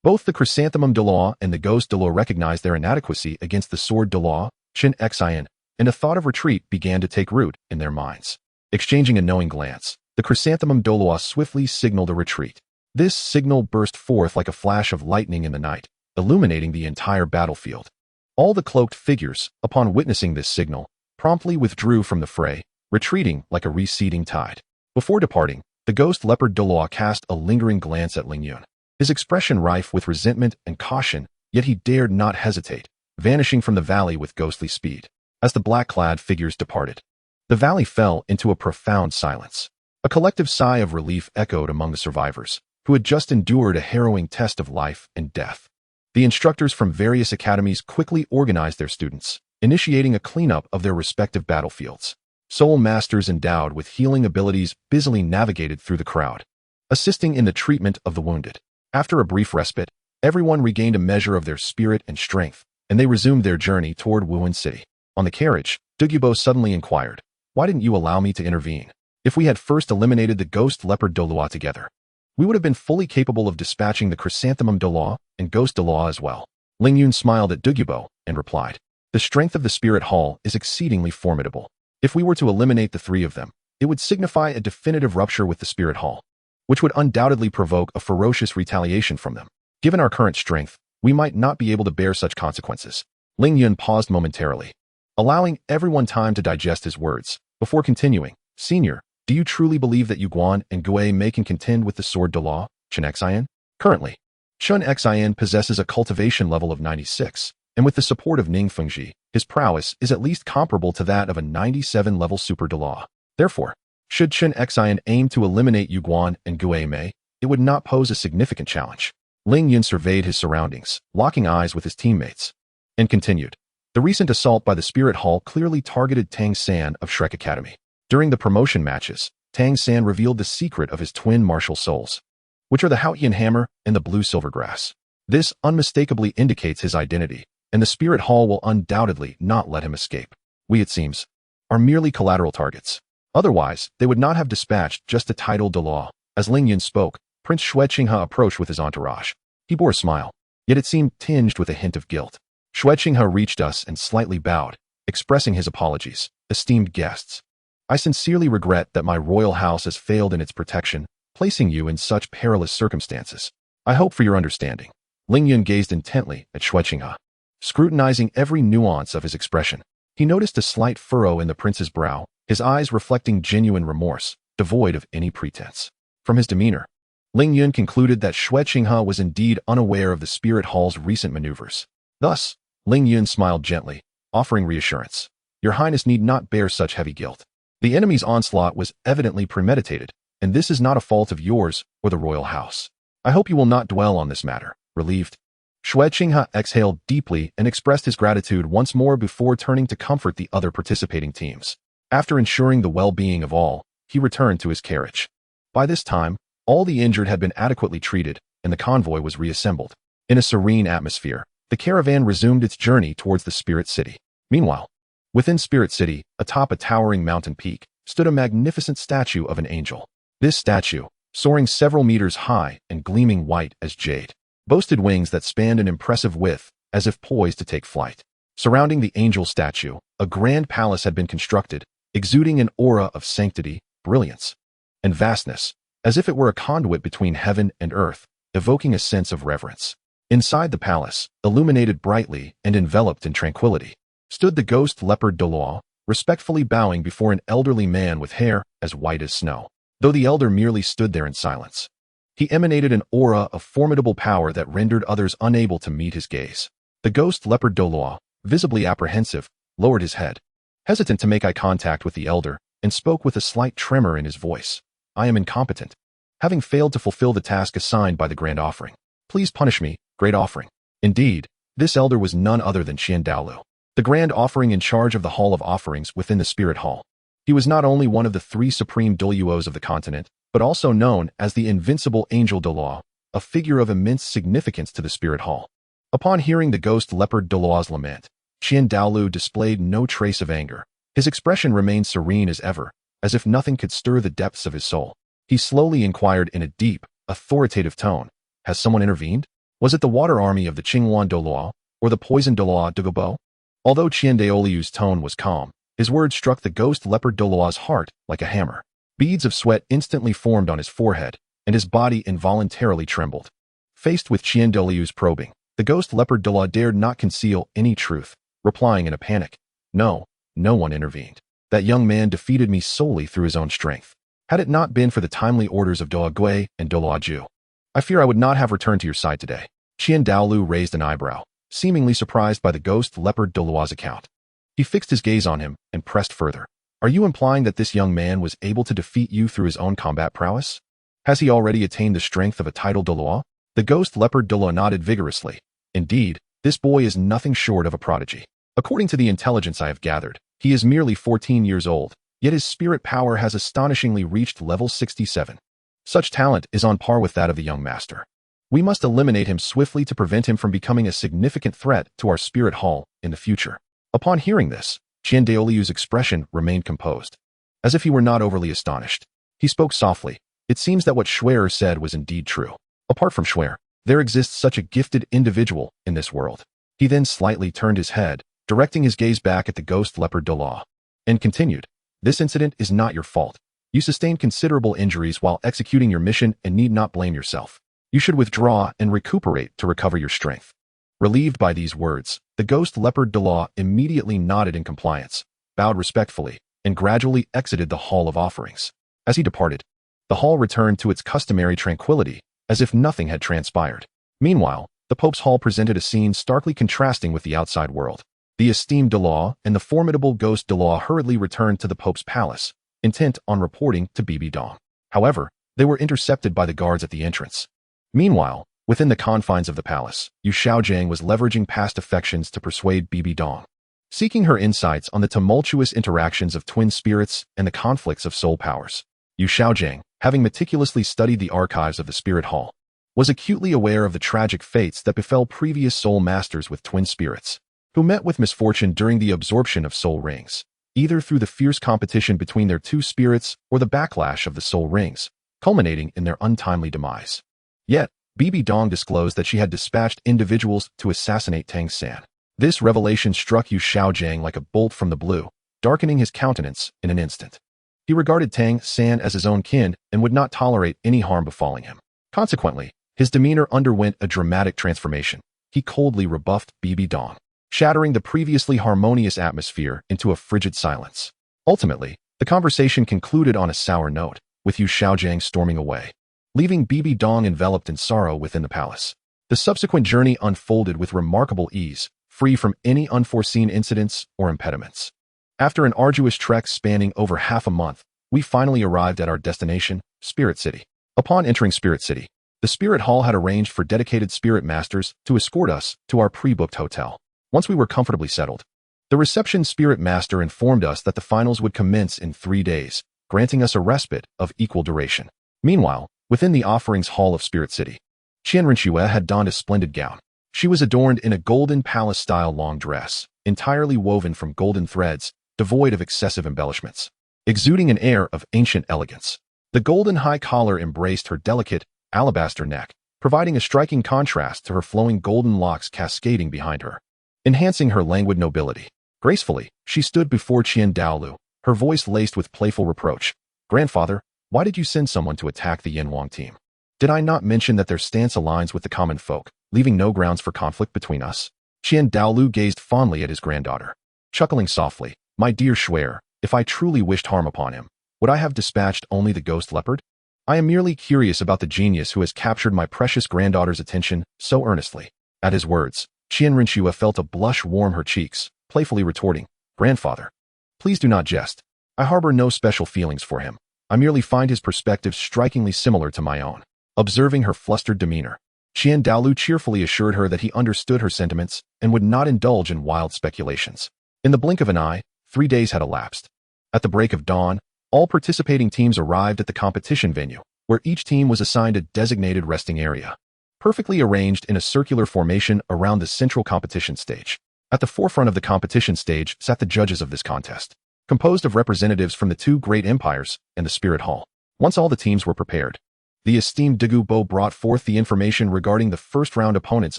both the chrysanthemum Douluo and the ghost Douluo recognized their inadequacy against the sword Douluo, Qingping, and a thought of retreat began to take root in their minds. Exchanging a knowing glance, the chrysanthemum Douluo swiftly signaled a retreat. This signal burst forth like a flash of lightning in the night, illuminating the entire battlefield. All the cloaked figures, upon witnessing this signal, promptly withdrew from the fray, retreating like a receding tide. Before departing, the ghost leopard Douluo cast a lingering glance at Ling Yun, his expression rife with resentment and caution, yet he dared not hesitate, vanishing from the valley with ghostly speed. As the black-clad figures departed, the valley fell into a profound silence. A collective sigh of relief echoed among the survivors, who had just endured a harrowing test of life and death. The instructors from various academies quickly organized their students, initiating a cleanup of their respective battlefields. Soul masters endowed with healing abilities busily navigated through the crowd, assisting in the treatment of the wounded. After a brief respite, everyone regained a measure of their spirit and strength, and they resumed their journey toward Wuhan City. On the carriage, Douluo suddenly inquired, "Why didn't you allow me to intervene? If we had first eliminated the ghost leopard Douluo together, we would have been fully capable of dispatching the chrysanthemum Douluo and ghost Douluo as well." Ling Yun smiled at Douluo and replied, "The strength of the Spirit Hall is exceedingly formidable. If we were to eliminate the three of them, it would signify a definitive rupture with the Spirit Hall, which would undoubtedly provoke a ferocious retaliation from them. Given our current strength, we might not be able to bear such consequences." Ling Yun paused momentarily, allowing everyone time to digest his words, before continuing, "Senior, do you truly believe that Yuguan and Gui Mei can contend with the sword Douluo, Qingping? Currently, Qingping possesses a cultivation level of 96, and with the support of Ning Fengji, his prowess is at least comparable to that of a 97-level super Douluo. Therefore, should Qingping aim to eliminate Yuguan and Gui Mei, it would not pose a significant challenge." Ling Yun surveyed his surroundings, locking eyes with his teammates, and continued, "The recent assault by the Spirit Hall clearly targeted Tang San of Shrek Academy. During the promotion matches, Tang San revealed the secret of his twin martial souls, which are the Haotian Hammer and the Blue Silver Grass. This unmistakably indicates his identity, and the Spirit Hall will undoubtedly not let him escape. We, it seems, are merely collateral targets. Otherwise, they would not have dispatched just a title Douluo." As Ling Yun spoke, Prince Qinghe approached with his entourage. He bore a smile, yet it seemed tinged with a hint of guilt. Qinghe reached us and slightly bowed, expressing his apologies. "Esteemed guests, I sincerely regret that my royal house has failed in its protection, placing you in such perilous circumstances. I hope for your understanding." Ling Yun gazed intently at Qinghe, scrutinizing every nuance of his expression. He noticed a slight furrow in the prince's brow, his eyes reflecting genuine remorse, devoid of any pretense. From his demeanor, Ling Yun concluded that Qinghe was indeed unaware of the Spirit Hall's recent maneuvers. Thus, Ling Yun smiled gently, offering reassurance. "Your Highness need not bear such heavy guilt. The enemy's onslaught was evidently premeditated, and this is not a fault of yours or the royal house. I hope you will not dwell on this matter." Relieved, Qinghe exhaled deeply and expressed his gratitude once more before turning to comfort the other participating teams. After ensuring the well-being of all, he returned to his carriage. By this time, all the injured had been adequately treated, and the convoy was reassembled. In a serene atmosphere, the caravan resumed its journey towards the Spirit City. Meanwhile, within Spirit City, atop a towering mountain peak, stood a magnificent statue of an angel. This statue, soaring several meters high and gleaming white as jade, boasted wings that spanned an impressive width, as if poised to take flight. Surrounding the angel statue, a grand palace had been constructed, exuding an aura of sanctity, brilliance, and vastness, as if it were a conduit between heaven and earth, evoking a sense of reverence. Inside the palace, illuminated brightly and enveloped in tranquility, stood the ghost leopard Douluo, respectfully bowing before an elderly man with hair as white as snow. Though the elder merely stood there in silence, he emanated an aura of formidable power that rendered others unable to meet his gaze. The ghost leopard Douluo, visibly apprehensive, lowered his head, hesitant to make eye contact with the elder, and spoke with a slight tremor in his voice. I am incompetent, having failed to fulfill the task assigned by the Grand Offering. Please punish me, Great Offering. Indeed, this elder was none other than Douluo, the Grand Offering in charge of the Hall of Offerings within the Spirit Hall. He was not only one of the 3 supreme Douluos of the continent, but also known as the Invincible Angel Douluo, a figure of immense significance to the Spirit Hall. Upon hearing the ghost leopard Douluo's lament, Douluo displayed no trace of anger. His expression remained serene as ever, as if nothing could stir the depths of his soul. He slowly inquired in a deep, authoritative tone, has someone intervened? Was it the water army of the Qingwan Douluo, or the poison Douluo de Gobo? Although Douluo's tone was calm, his words struck the ghost leopard Douluo's heart like a hammer. Beads of sweat instantly formed on his forehead, and his body involuntarily trembled. Faced with Douluo's probing, the ghost leopard Douluo dared not conceal any truth, replying in a panic. No one intervened. That young man defeated me solely through his own strength. Had it not been for the timely orders of Douluo and Douluo, I fear I would not have returned to your side today. Douluo raised an eyebrow, seemingly surprised by the ghost leopard Douluo's account. He fixed his gaze on him and pressed further. Are you implying that this young man was able to defeat you through his own combat prowess? Has he already attained the strength of a titled Douluo? The ghost leopard Douluo nodded vigorously. Indeed, this boy is nothing short of a prodigy. According to the intelligence I have gathered, he is merely 14 years old, yet his spirit power has astonishingly reached level 67. Such talent is on par with that of the young master. We must eliminate him swiftly to prevent him from becoming a significant threat to our spirit hall in the future. Upon hearing this, Douluo's expression remained composed, as if he were not overly astonished. He spoke softly. It seems that what Schwerer said was indeed true. Apart from Schwerer, there exists such a gifted individual in this world. He then slightly turned his head, directing his gaze back at the ghost leopard Douluo, and continued, This incident is not your fault. You sustained considerable injuries while executing your mission and need not blame yourself. You should withdraw and recuperate to recover your strength. Relieved by these words, the ghost leopard Douluo immediately nodded in compliance, bowed respectfully, and gradually exited the Hall of Offerings. As he departed, the hall returned to its customary tranquility, as if nothing had transpired. Meanwhile, the Pope's hall presented a scene starkly contrasting with the outside world. The esteemed Douluo and the formidable ghost Douluo hurriedly returned to the Pope's palace, intent on reporting to Bibi Dong. However, they were intercepted by the guards at the entrance. Meanwhile, within the confines of the palace, Yu Xiaojiang was leveraging past affections to persuade Bibi Dong, seeking her insights on the tumultuous interactions of twin spirits and the conflicts of soul powers. Yu Xiaojiang, having meticulously studied the archives of the Spirit Hall, was acutely aware of the tragic fates that befell previous soul masters with twin spirits, who met with misfortune during the absorption of soul rings, either through the fierce competition between their two spirits or the backlash of the soul rings, culminating in their untimely demise. Yet, Bibi Dong disclosed that she had dispatched individuals to assassinate Tang San. This revelation struck Yu Xiaojiang like a bolt from the blue, darkening his countenance in an instant. He regarded Tang San as his own kin and would not tolerate any harm befalling him. Consequently, his demeanor underwent a dramatic transformation. He coldly rebuffed Bibi Dong, shattering the previously harmonious atmosphere into a frigid silence. Ultimately, the conversation concluded on a sour note, with Yu Xiaojiang storming away, leaving Bibi Dong enveloped in sorrow within the palace. The subsequent journey unfolded with remarkable ease, free from any unforeseen incidents or impediments. After an arduous trek spanning over half a month, we finally arrived at our destination, Spirit City. Upon entering Spirit City, the Spirit Hall had arranged for dedicated spirit masters to escort us to our pre-booked hotel. Once we were comfortably settled, the reception spirit master informed us that the finals would commence in 3 days, granting us a respite of equal duration. Meanwhile, within the offerings hall of Spirit City, Qian Renxue had donned a splendid gown. She was adorned in a golden palace-style long dress, entirely woven from golden threads, devoid of excessive embellishments, exuding an air of ancient elegance. The golden high collar embraced her delicate, alabaster neck, providing a striking contrast to her flowing golden locks cascading behind her, enhancing her languid nobility. Gracefully, she stood before Douluo, her voice laced with playful reproach. "Grandfather, why did you send someone to attack the Yin Huang team? Did I not mention that their stance aligns with the common folk, leaving no grounds for conflict between us?" Qian Douluo gazed fondly at his granddaughter, chuckling softly. "My dear Shuer, if I truly wished harm upon him, would I have dispatched only the ghost leopard? I am merely curious about the genius who has captured my precious granddaughter's attention so earnestly." At his words, Qian Rinxua felt a blush warm her cheeks, playfully retorting, "Grandfather, please do not jest. I harbor no special feelings for him. I merely find his perspective strikingly similar to my own." Observing her flustered demeanor, Qian Douluo cheerfully assured her that he understood her sentiments and would not indulge in wild speculations. In the blink of an eye, 3 days had elapsed. At the break of dawn, all participating teams arrived at the competition venue, where each team was assigned a designated resting area, perfectly arranged in a circular formation around the central competition stage. At the forefront of the competition stage sat the judges of this contest, composed of representatives from the 2 great empires and the Spirit Hall. Once all the teams were prepared, the esteemed Douluo Bo brought forth the information regarding the first-round opponents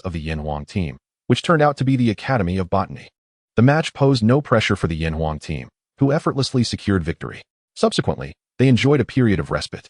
of the Yin Huang team, which turned out to be the Academy of Botany. The match posed no pressure for the Yin Huang team, who effortlessly secured victory. Subsequently, they enjoyed a period of respite,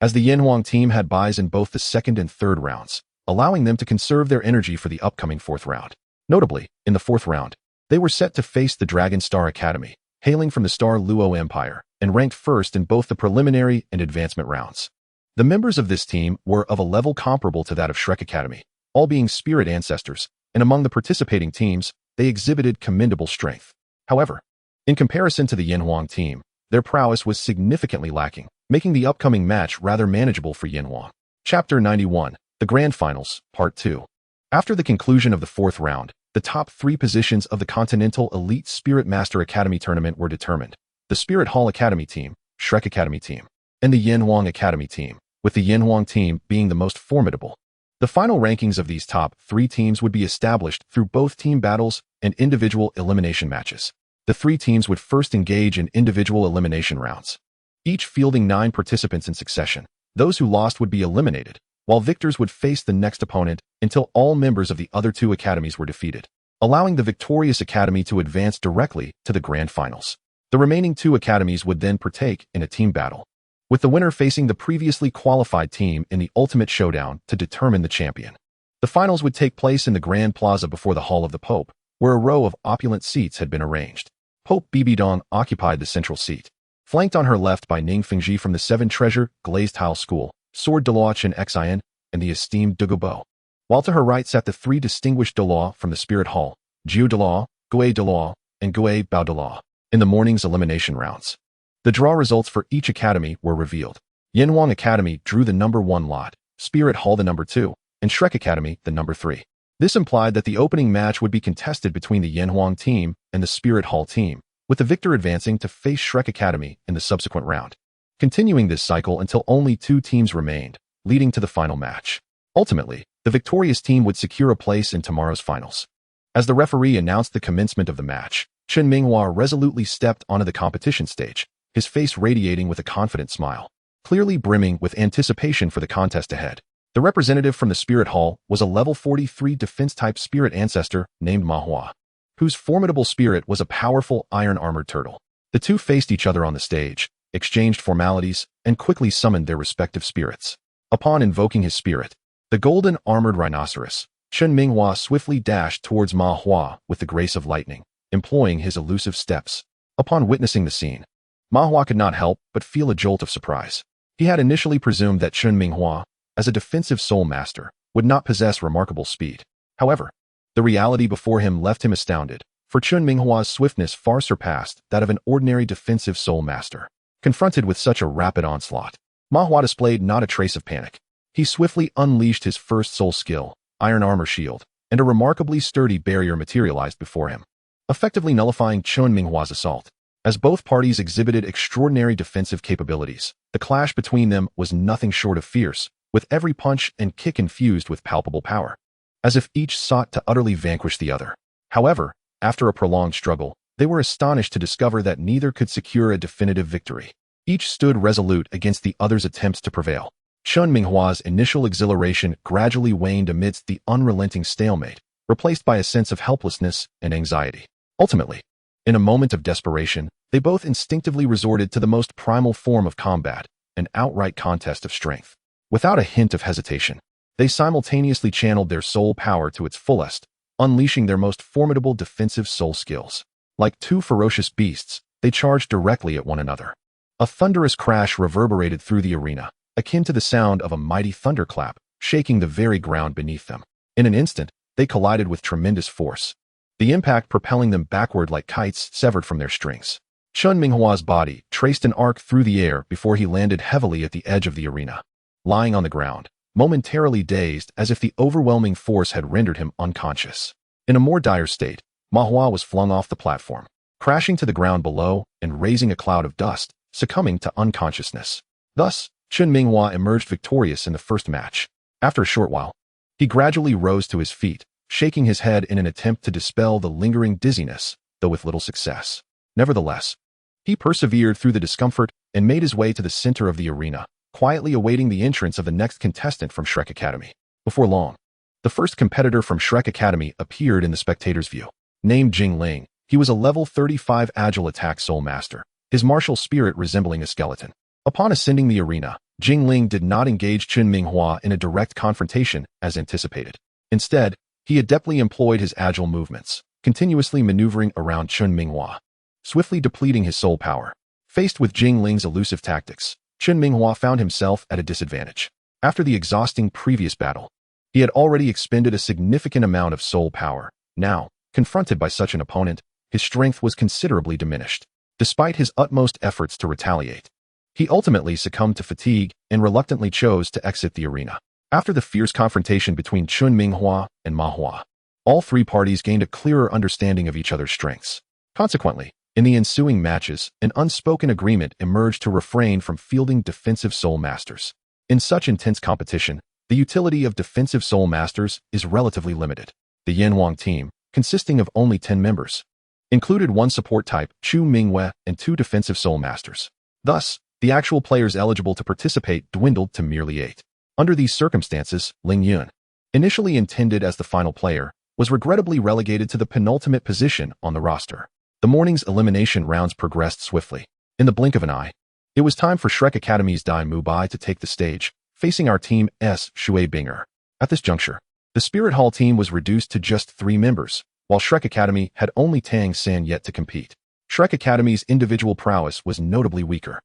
as the Yin Huang team had buys in both the second and third rounds, allowing them to conserve their energy for the upcoming 4th round. Notably, in the 4th round, they were set to face the Dragon Star Academy, hailing from the Star Luo Empire, and ranked first in both the preliminary and advancement rounds. The members of this team were of a level comparable to that of Shrek Academy, all being spirit ancestors, and among the participating teams, they exhibited commendable strength. However, in comparison to the Yin Huang team, their prowess was significantly lacking, making the upcoming match rather manageable for Yin Huang. Chapter 91, The Grand Finals, Part 2. After the conclusion of the 4th round, the top 3 positions of the Continental Elite Spirit Master Academy tournament were determined: the Spirit Hall Academy team, Shrek Academy team, and the Yin Huang Academy team, with the Yin Huang team being the most formidable. The final rankings of these top 3 teams would be established through both team battles and individual elimination matches. The 3 teams would first engage in individual elimination rounds, each fielding 9 participants in succession. Those who lost would be eliminated, while victors would face the next opponent until all members of the other 2 academies were defeated, allowing the victorious academy to advance directly to the grand finals. The remaining 2 academies would then partake in a team battle, with the winner facing the previously qualified team in the ultimate showdown to determine the champion. The finals would take place in the Grand Plaza before the Hall of the Pope, where a row of opulent seats had been arranged. Pope Bibidong occupied the central seat, flanked on her left by Ning Fengji from the 7 Treasure Glazed Tile School, Sword Douluo Chen Xian, and the esteemed Douluo Bo, while to her right sat the 3 distinguished Douluo from the Spirit Hall, Jiu Douluo, Gui Douluo, and Gui Bao Douluo. In the morning's elimination rounds, the draw results for each academy were revealed. Yin Huang Academy drew the number 1 lot, Spirit Hall the number 2, and Shrek Academy the number 3. This implied that the opening match would be contested between the Yin Huang team and the Spirit Hall team, with the victor advancing to face Shrek Academy in the subsequent round, continuing this cycle until only 2 teams remained, leading to the final match. Ultimately, the victorious team would secure a place in tomorrow's finals. As the referee announced the commencement of the match, Chen Minghua resolutely stepped onto the competition stage, his face radiating with a confident smile, clearly brimming with anticipation for the contest ahead. The representative from the Spirit Hall was a level 43 defense-type spirit ancestor named Ma Hua, whose formidable spirit was a powerful iron-armored turtle. The 2 faced each other on the stage, exchanged formalities, and quickly summoned their respective spirits. Upon invoking his spirit, the golden-armored rhinoceros, Chen Minghua swiftly dashed towards Ma Hua with the grace of lightning, employing his elusive steps. Upon witnessing the scene, Ma Hua could not help but feel a jolt of surprise. He had initially presumed that Chen Minghua, as a defensive soul master, would not possess remarkable speed. However, the reality before him left him astounded, for Chen Minghua's swiftness far surpassed that of an ordinary defensive soul master. Confronted with such a rapid onslaught, Ma Hua displayed not a trace of panic. He swiftly unleashed his first soul skill, Iron Armor Shield, and a remarkably sturdy barrier materialized before him, effectively nullifying Chen Minghua's assault. As both parties exhibited extraordinary defensive capabilities, the clash between them was nothing short of fierce, with every punch and kick infused with palpable power, as if each sought to utterly vanquish the other. However, after a prolonged struggle, they were astonished to discover that neither could secure a definitive victory. Each stood resolute against the other's attempts to prevail. Chen Minghua's initial exhilaration gradually waned amidst the unrelenting stalemate, replaced by a sense of helplessness and anxiety. Ultimately, In a moment of desperation, they both instinctively resorted to the most primal form of combat, an outright contest of strength. Without a hint of hesitation, they simultaneously channeled their soul power to its fullest, unleashing their most formidable defensive soul skills. Like two ferocious beasts, they charged directly at one another. A thunderous crash reverberated through the arena, akin to the sound of a mighty thunderclap, shaking the very ground beneath them. In an instant, they collided with tremendous force, the impact propelling them backward like kites severed from their strings. Chun Minghua's body traced an arc through the air before he landed heavily at the edge of the arena. Lying on the ground, momentarily dazed as if the overwhelming force had rendered him unconscious. In a more dire state, Ma Hua was flung off the platform, crashing to the ground below and raising a cloud of dust, succumbing to unconsciousness. Thus, Chun Minghua emerged victorious in the first match. After a short while, he gradually rose to his feet, shaking his head in an attempt to dispel the lingering dizziness, though with little success. Nevertheless, he persevered through the discomfort and made his way to the center of the arena, quietly awaiting the entrance of the next contestant from Shrek Academy. Before long, the first competitor from Shrek Academy appeared in the spectator's view. Named Jing Ling, he was a level 35 agile attack soul master, his martial spirit resembling a skeleton. Upon ascending the arena, Jing Ling did not engage Chun Minghua in a direct confrontation as anticipated. Instead, he adeptly employed his agile movements, continuously maneuvering around Chun Minghua, swiftly depleting his soul power. Faced with Jing Ling's elusive tactics, Chun Minghua found himself at a disadvantage. After the exhausting previous battle, he had already expended a significant amount of soul power. Now, confronted by such an opponent, his strength was considerably diminished. Despite his utmost efforts to retaliate, he ultimately succumbed to fatigue and reluctantly chose to exit the arena. After the fierce confrontation between Chun Minghua and Ma Hua, all three parties gained a clearer understanding of each other's strengths. Consequently, in the ensuing matches, an unspoken agreement emerged to refrain from fielding defensive soul masters. In such intense competition, the utility of defensive soul masters is relatively limited. The Yanwang team, consisting of only 10 members, included one support type, Chu Mingwei, and 2 defensive soul masters. Thus, the actual players eligible to participate dwindled to merely 8. Under these circumstances, Ling Yun, initially intended as the final player, was regrettably relegated to the penultimate position on the roster. The morning's elimination rounds progressed swiftly. In the blink of an eye, it was time for Shrek Academy's Dai Mubai to take the stage, facing our team S. Shui Binger. At this juncture, the Spirit Hall team was reduced to just 3 members, while Shrek Academy had only Tang San yet to compete. Shrek Academy's individual prowess was notably weaker,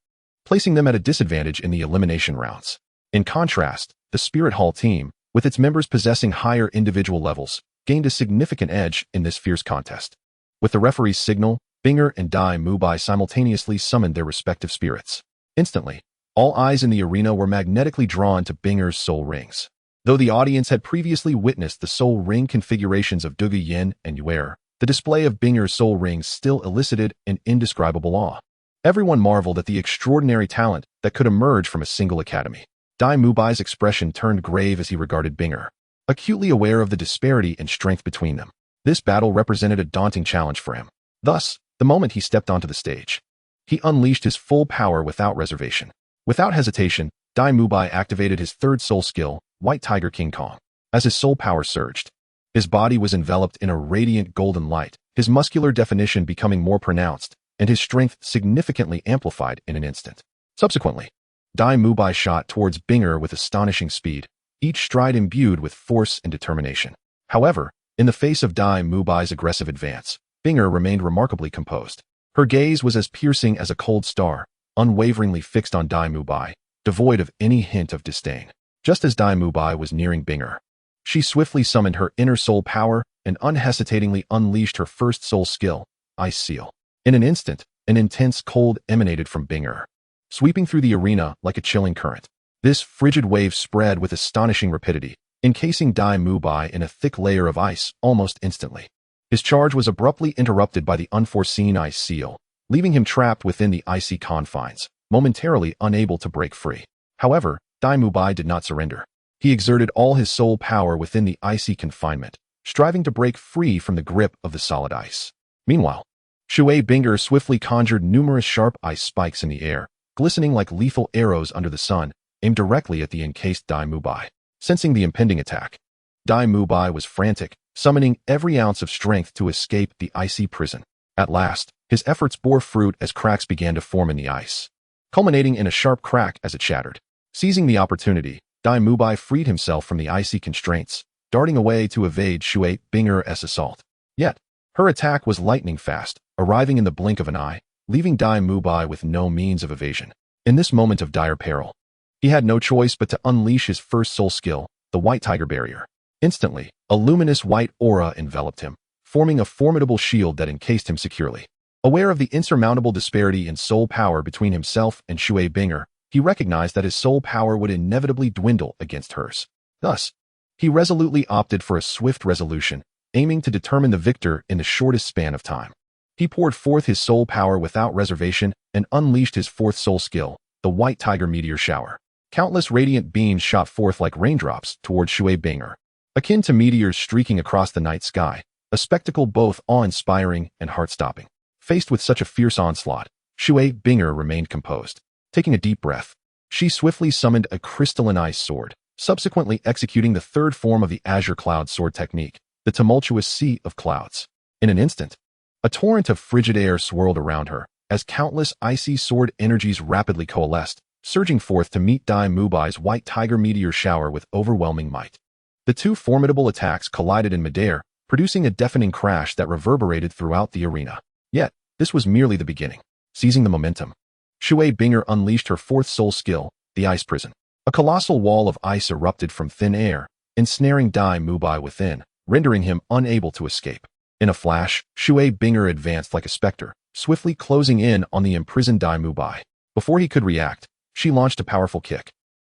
placing them at a disadvantage in the elimination rounds. In contrast, the Spirit Hall team, with its members possessing higher individual levels, gained a significant edge in this fierce contest. With the referee's signal, Binger and Dai Mubai simultaneously summoned their respective spirits. Instantly, all eyes in the arena were magnetically drawn to Binger's soul rings. Though the audience had previously witnessed the soul ring configurations of Dugu Yin and Yuer, the display of Binger's soul rings still elicited an indescribable awe. Everyone marveled at the extraordinary talent that could emerge from a single academy. Dai Mubai's expression turned grave as he regarded Binger, acutely aware of the disparity in strength between them. This battle represented a daunting challenge for him. Thus, the moment he stepped onto the stage, he unleashed his full power without reservation. Without hesitation, Dai Mubai activated his third soul skill, White Tiger King Kong. As his soul power surged, his body was enveloped in a radiant golden light, his muscular definition becoming more pronounced, and his strength significantly amplified in an instant. Subsequently, Dai Mubai shot towards Binger with astonishing speed, each stride imbued with force and determination. However, in the face of Dai Mubai's aggressive advance, Binger remained remarkably composed. Her gaze was as piercing as a cold star, unwaveringly fixed on Dai Mubai, devoid of any hint of disdain. Just as Dai Mubai was nearing Binger, she swiftly summoned her inner soul power and unhesitatingly unleashed her first soul skill, Ice Seal. In an instant, an intense cold emanated from Binger, sweeping through the arena like a chilling current. This frigid wave spread with astonishing rapidity, encasing Dai Mubai in a thick layer of ice almost instantly. His charge was abruptly interrupted by the unforeseen Ice Seal, leaving him trapped within the icy confines, momentarily unable to break free. However, Dai Mubai did not surrender. He exerted all his soul power within the icy confinement, striving to break free from the grip of the solid ice. Meanwhile, Shui Binger swiftly conjured numerous sharp ice spikes in the air, glistening like lethal arrows under the sun, aimed directly at the encased Dai Mubai. Sensing the impending attack, Dai Mubai was frantic, summoning every ounce of strength to escape the icy prison. At last, his efforts bore fruit as cracks began to form in the ice, culminating in a sharp crack as it shattered. Seizing the opportunity, Dai Mubai freed himself from the icy constraints, darting away to evade Shui Binger's assault. Yet, her attack was lightning fast, arriving in the blink of an eye, leaving Dai Mubai with no means of evasion. In this moment of dire peril, he had no choice but to unleash his first soul skill, the White Tiger Barrier. Instantly, a luminous white aura enveloped him, forming a formidable shield that encased him securely. Aware of the insurmountable disparity in soul power between himself and Shui Binger, he recognized that his soul power would inevitably dwindle against hers. Thus, he resolutely opted for a swift resolution, aiming to determine the victor in the shortest span of time. He poured forth his soul power without reservation and unleashed his fourth soul skill, the White Tiger Meteor Shower. Countless radiant beams shot forth like raindrops toward Shui Binger, akin to meteors streaking across the night sky, a spectacle both awe-inspiring and heart-stopping. Faced with such a fierce onslaught, Shui Binger remained composed. Taking a deep breath, she swiftly summoned a crystalline ice sword, subsequently executing the third form of the Azure Cloud Sword technique, the tumultuous Sea of Clouds. In an instant, a torrent of frigid air swirled around her, as countless icy sword energies rapidly coalesced, surging forth to meet Dai Mubai's White Tiger Meteor Shower with overwhelming might. The two formidable attacks collided in midair, producing a deafening crash that reverberated throughout the arena. Yet, this was merely the beginning. Seizing the momentum, Shui Binger unleashed her fourth soul skill, the Ice Prison. A colossal wall of ice erupted from thin air, ensnaring Dai Mubai within, rendering him unable to escape. In a flash, Shui Binger advanced like a specter, swiftly closing in on the imprisoned Dai Mubai. Before he could react, she launched a powerful kick,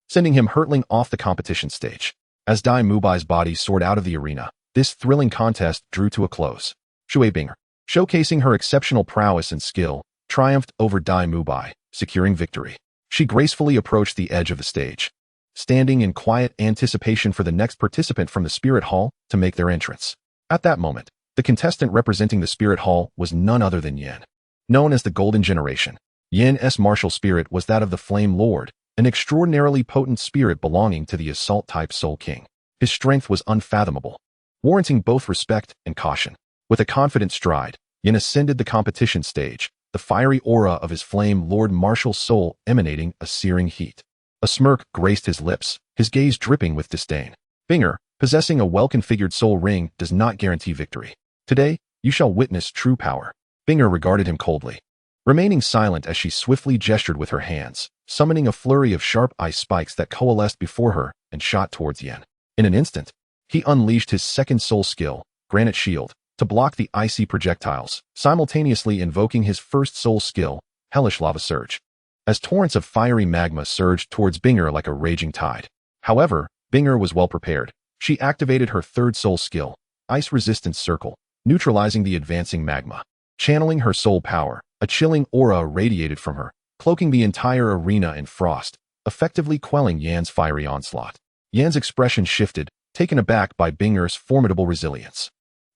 sending him hurtling off the competition stage. As Dai Mubai's body soared out of the arena, this thrilling contest drew to a close. Shui Binger, showcasing her exceptional prowess and skill, triumphed over Dai Mubai, securing victory. She gracefully approached the edge of the stage, standing in quiet anticipation for the next participant from the Spirit Hall to make their entrance. At that moment, the contestant representing the Spirit Hall was none other than Yin. Known as the Golden Generation, Yin's martial spirit was that of the Flame Lord, an extraordinarily potent spirit belonging to the Assault-type Soul King. His strength was unfathomable, warranting both respect and caution. With a confident stride, Yin ascended the competition stage, the fiery aura of his Flame Lord martial soul emanating a searing heat. A smirk graced his lips, his gaze dripping with disdain. Binger, possessing a well-configured soul ring does not guarantee victory. Today, you shall witness true power. Binger regarded him coldly, remaining silent as she swiftly gestured with her hands, summoning a flurry of sharp ice spikes that coalesced before her and shot towards Yin. In an instant, he unleashed his second soul skill, Granite Shield, to block the icy projectiles, simultaneously invoking his first soul skill, Hellish Lava Surge. As torrents of fiery magma surged towards Binger like a raging tide. However, Binger was well prepared. She activated her third soul skill, Ice Resistance Circle, neutralizing the advancing magma. Channeling her soul power, a chilling aura radiated from her, cloaking the entire arena in frost, effectively quelling Yan's fiery onslaught. Yan's expression shifted, taken aback by Binger's formidable resilience.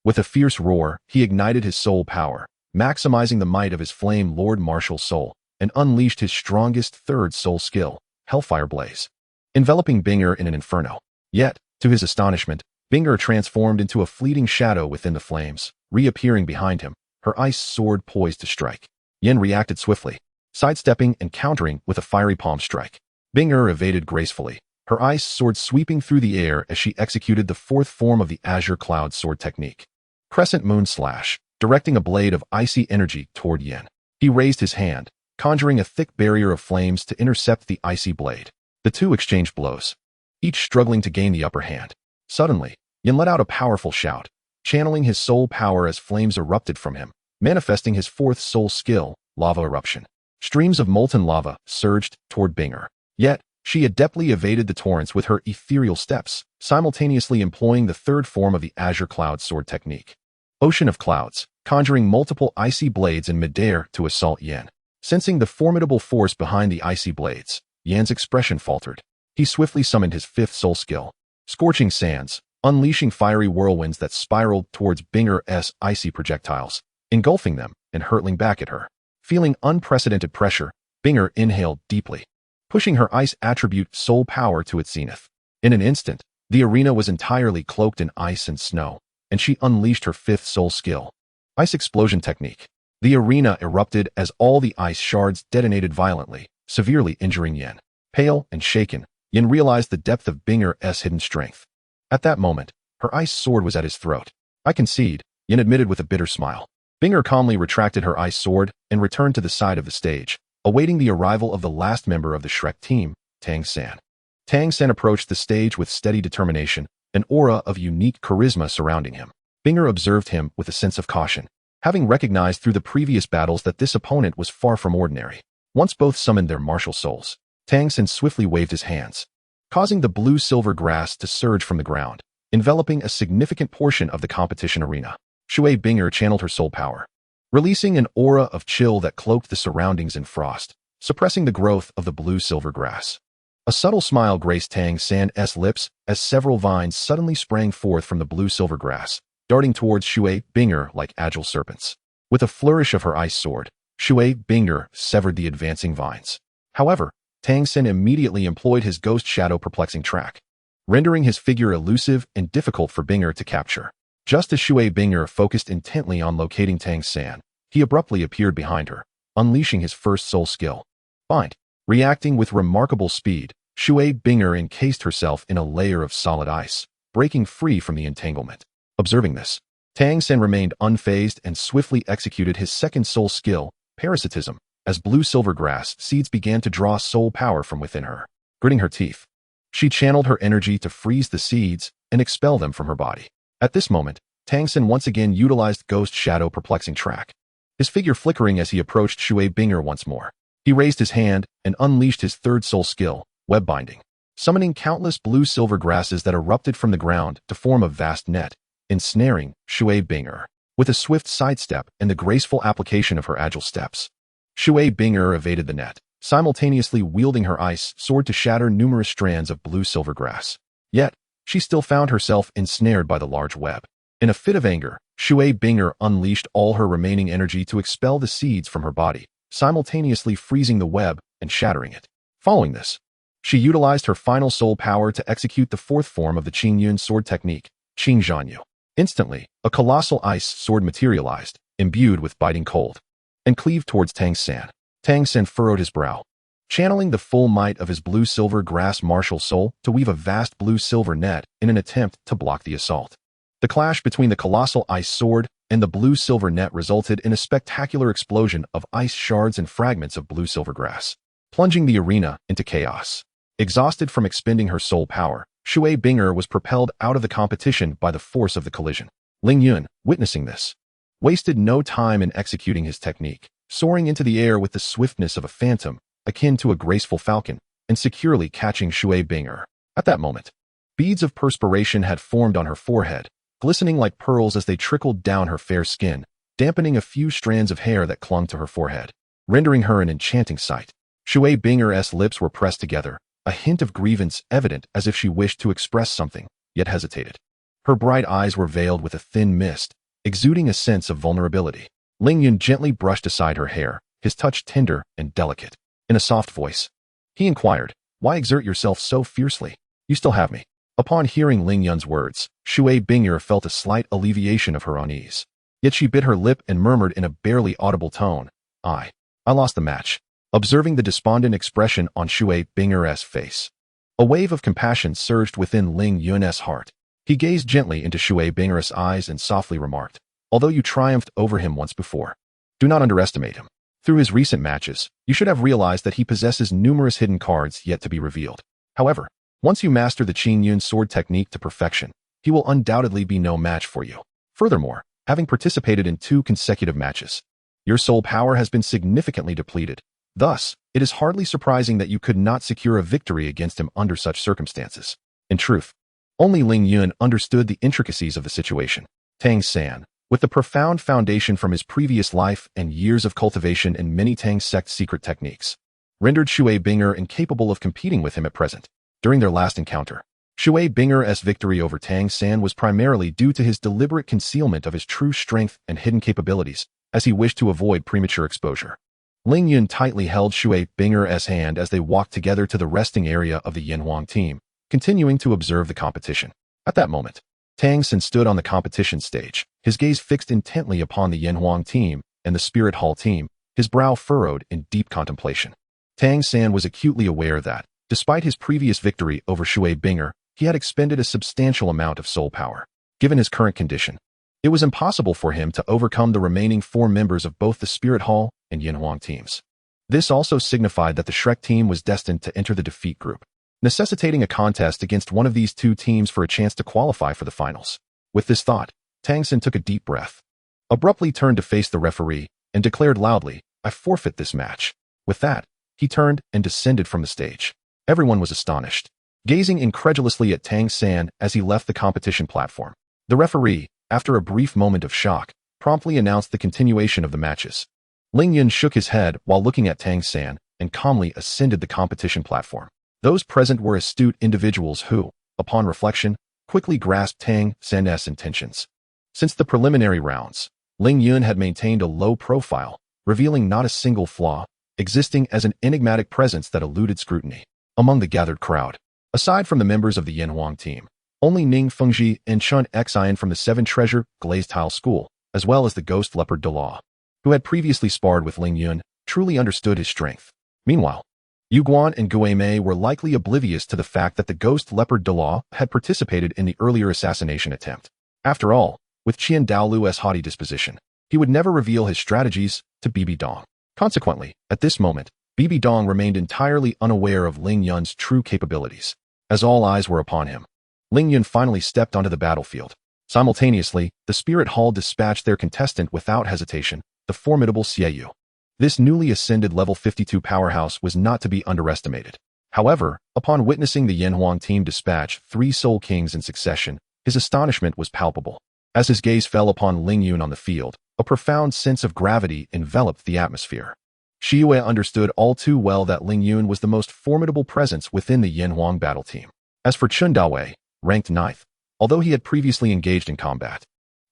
With a fierce roar, he ignited his soul power, maximizing the might of his Flame Lord martial soul, and unleashed his strongest third soul skill, Hellfire Blaze, enveloping Binger in an inferno. Yet, to his astonishment, Binger transformed into a fleeting shadow within the flames, reappearing behind him, her ice sword poised to strike. Yin reacted swiftly, sidestepping and countering with a fiery palm strike. Binger evaded gracefully, her ice sword sweeping through the air as she executed the fourth form of the Azure Cloud Sword technique, Crescent Moon Slash, directing a blade of icy energy toward Yin. He raised his hand, conjuring a thick barrier of flames to intercept the icy blade. The two exchanged blows, each struggling to gain the upper hand. Suddenly, Yin let out a powerful shout, channeling his soul power as flames erupted from him, manifesting his fourth soul skill, Lava Eruption. Streams of molten lava surged toward Binger. Yet, she adeptly evaded the torrents with her ethereal steps, simultaneously employing the third form of the Azure Cloud Sword technique, Ocean of Clouds, conjuring multiple icy blades in midair to assault Yin. Sensing the formidable force behind the icy blades, Yan's expression faltered. He swiftly summoned his fifth soul skill, Scorching Sands, unleashing fiery whirlwinds that spiraled towards Binger's icy projectiles, engulfing them and hurtling back at her. Feeling unprecedented pressure, Binger inhaled deeply, pushing her ice attribute soul power to its zenith. In an instant, the arena was entirely cloaked in ice and snow, and she unleashed her fifth soul skill, Ice Explosion technique. The arena erupted as all the ice shards detonated violently, severely injuring Yin. Pale and shaken, Yin realized the depth of Binger's hidden strength. At that moment, her ice sword was at his throat. I concede, Yin admitted with a bitter smile. Binger calmly retracted her ice sword and returned to the side of the stage, awaiting the arrival of the last member of the Shrek team, Tang San. Tang San approached the stage with steady determination, an aura of unique charisma surrounding him. Binger observed him with a sense of caution, having recognized through the previous battles that this opponent was far from ordinary. Once both summoned their martial souls, Tang San swiftly waved his hands, causing the blue-silver grass to surge from the ground, enveloping a significant portion of the competition arena. Shui Binger channeled her soul power, releasing an aura of chill that cloaked the surroundings in frost, suppressing the growth of the blue-silver grass. A subtle smile graced Tang San's lips as several vines suddenly sprang forth from the blue-silver grass, darting towards Shui Binger like agile serpents. With a flourish of her ice sword, Shui Binger severed the advancing vines. However, Tang San immediately employed his ghost shadow perplexing track, rendering his figure elusive and difficult for Binger to capture. Just as Shui Binger focused intently on locating Tang San, he abruptly appeared behind her, unleashing his first soul skill. Bind. Reacting with remarkable speed, Shui Binger encased herself in a layer of solid ice, breaking free from the entanglement. Observing this, Tang San remained unfazed and swiftly executed his second soul skill, Parasitism, as blue-silver grass seeds began to draw soul power from within her. Gritting her teeth, she channeled her energy to freeze the seeds and expel them from her body. At this moment, Tang San once again utilized Ghost Shadow Perplexing Track, his figure flickering as he approached Shui Binger once more. He raised his hand and unleashed his third soul skill, Web Binding, summoning countless blue-silver grasses that erupted from the ground to form a vast net, ensnaring Shui Binger. With a swift sidestep and the graceful application of her agile steps, Shui Binger evaded the net, simultaneously wielding her ice sword to shatter numerous strands of blue-silver grass. Yet, she still found herself ensnared by the large web. In a fit of anger, Shui Binger unleashed all her remaining energy to expel the seeds from her body, simultaneously freezing the web and shattering it. Following this, she utilized her final soul power to execute the fourth form of the Qingyun sword technique, Qingzhanyu. Instantly, a colossal ice sword materialized, imbued with biting cold, and cleaved towards Tang San. Tang San furrowed his brow, channeling the full might of his blue-silver grass martial soul to weave a vast blue-silver net in an attempt to block the assault. The clash between the colossal ice sword and the blue-silver net resulted in a spectacular explosion of ice shards and fragments of blue-silver grass, plunging the arena into chaos. Exhausted from expending her soul power, Shui Binger was propelled out of the competition by the force of the collision. Ling Yun, witnessing this, wasted no time in executing his technique, soaring into the air with the swiftness of a phantom, akin to a graceful falcon, and securely catching Shui Binger. At that moment, beads of perspiration had formed on her forehead, glistening like pearls as they trickled down her fair skin, dampening a few strands of hair that clung to her forehead, rendering her an enchanting sight. Shui Binger's lips were pressed together, a hint of grievance evident as if she wished to express something, yet hesitated. Her bright eyes were veiled with a thin mist, exuding a sense of vulnerability. Ling Yun gently brushed aside her hair, his touch tender and delicate. In a soft voice, he inquired, "Why exert yourself so fiercely? You still have me." Upon hearing Ling Yun's words, Shui Binger felt a slight alleviation of her unease. Yet she bit her lip and murmured in a barely audible tone, I lost the match." Observing the despondent expression on Shui Binger's face, a wave of compassion surged within Ling Yun's heart. He gazed gently into Shui Binger's eyes and softly remarked, "Although you triumphed over him once before, do not underestimate him. Through his recent matches, you should have realized that he possesses numerous hidden cards yet to be revealed. However, once you master the Qingyun sword technique to perfection, he will undoubtedly be no match for you. Furthermore, having participated in 2 consecutive matches, your soul power has been significantly depleted. Thus, it is hardly surprising that you could not secure a victory against him under such circumstances." In truth, only Ling Yun understood the intricacies of the situation. Tang San, with the profound foundation from his previous life and years of cultivation in many Tang sect secret techniques, rendered Shui Binger incapable of competing with him at present. During their last encounter, Shui Binger's victory over Tang San was primarily due to his deliberate concealment of his true strength and hidden capabilities, as he wished to avoid premature exposure. Ling Yun tightly held Shui Binger's hand as they walked together to the resting area of the Yanhuang team, continuing to observe the competition. At that moment, Tang San stood on the competition stage, his gaze fixed intently upon the Yanhuang team, and the Spirit Hall team, his brow furrowed in deep contemplation. Tang San was acutely aware that, despite his previous victory over Shui Binger, he had expended a substantial amount of soul power. Given his current condition, it was impossible for him to overcome the remaining 4 members of both the Spirit Hall and Yinhuang teams. This also signified that the Shrek team was destined to enter the defeat group, necessitating a contest against one of these 2 teams for a chance to qualify for the finals. With this thought, Tang San took a deep breath, abruptly turned to face the referee, and declared loudly, "I forfeit this match." With that, he turned and descended from the stage. Everyone was astonished, gazing incredulously at Tang San as he left the competition platform. The referee, after a brief moment of shock, promptly announced the continuation of the matches. Ling Yun shook his head while looking at Tang San and calmly ascended the competition platform. Those present were astute individuals who, upon reflection, quickly grasped Tang San's intentions. Since the preliminary rounds, Ling Yun had maintained a low profile, revealing not a single flaw, existing as an enigmatic presence that eluded scrutiny. Among the gathered crowd, aside from the members of the Yinhuang team, only Ning Fengji and Chun Xian from the 7 Treasure Glazed Tile School, as well as the Ghost Leopard Douluo, who had previously sparred with Ling Yun, truly understood his strength. Meanwhile, Yu Guan and Gui Mei were likely oblivious to the fact that the Ghost Leopard Douluo had participated in the earlier assassination attempt. After all, with Qian Daolu's haughty disposition, he would never reveal his strategies to Bibi Dong. Consequently, at this moment, Bibi Dong remained entirely unaware of Ling Yun's true capabilities. As all eyes were upon him, Ling Yun finally stepped onto the battlefield. Simultaneously, the Spirit Hall dispatched their contestant without hesitation, the formidable Xie Yu. This newly ascended level 52 powerhouse was not to be underestimated. However, upon witnessing the Yinhuang team dispatch 3 Soul Kings in succession, his astonishment was palpable. As his gaze fell upon Ling Yun on the field, a profound sense of gravity enveloped the atmosphere. Shi Yue understood all too well that Ling Yun was the most formidable presence within the Yinhuang battle team. As for Chun Dawei, ranked 9th, although he had previously engaged in combat,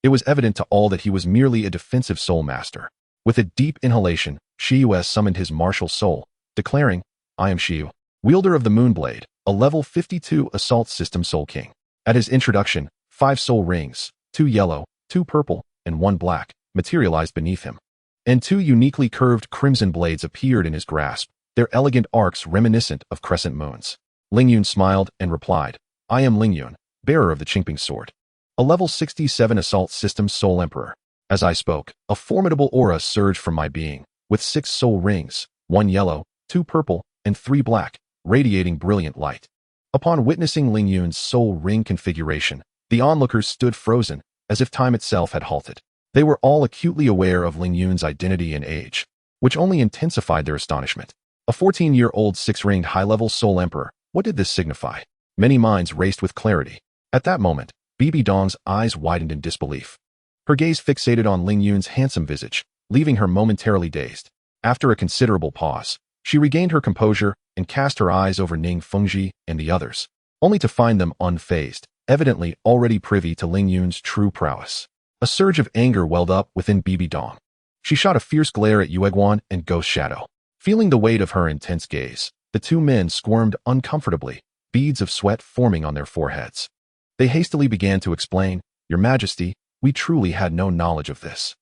it was evident to all that he was merely a defensive soul master. With a deep inhalation, Shi Yue summoned his martial soul, declaring, "I am Shi Yu, wielder of the Moonblade, a level 52 assault system Soul King." At his introduction, 5 soul rings, 2 yellow, 2 purple, and 1 black, materialized beneath him. And 2 uniquely curved crimson blades appeared in his grasp, their elegant arcs reminiscent of crescent moons. Ling Yun smiled and replied, "I am Ling Yun, bearer of the Qingping Sword, a level 67 assault system Soul Emperor." As I spoke, a formidable aura surged from my being, with 6 soul rings, 1 yellow, 2 purple, and 3 black, radiating brilliant light. Upon witnessing Ling Yun's soul ring configuration, the onlookers stood frozen, as if time itself had halted. They were all acutely aware of Ling Yun's identity and age, which only intensified their astonishment. A 14-year-old 6-ringed high-level Soul Emperor, what did this signify? Many minds raced with clarity. At that moment, Bibi Dong's eyes widened in disbelief. Her gaze fixated on Ling Yun's handsome visage, leaving her momentarily dazed. After a considerable pause, she regained her composure and cast her eyes over Ning Fengji and the others, only to find them unfazed, evidently already privy to Ling Yun's true prowess. A surge of anger welled up within Bibi Dong. She shot a fierce glare at Yueguan and Ghost Shadow. Feeling the weight of her intense gaze, the 2 men squirmed uncomfortably, beads of sweat forming on their foreheads. They hastily began to explain, "Your Majesty, we truly had no knowledge of this."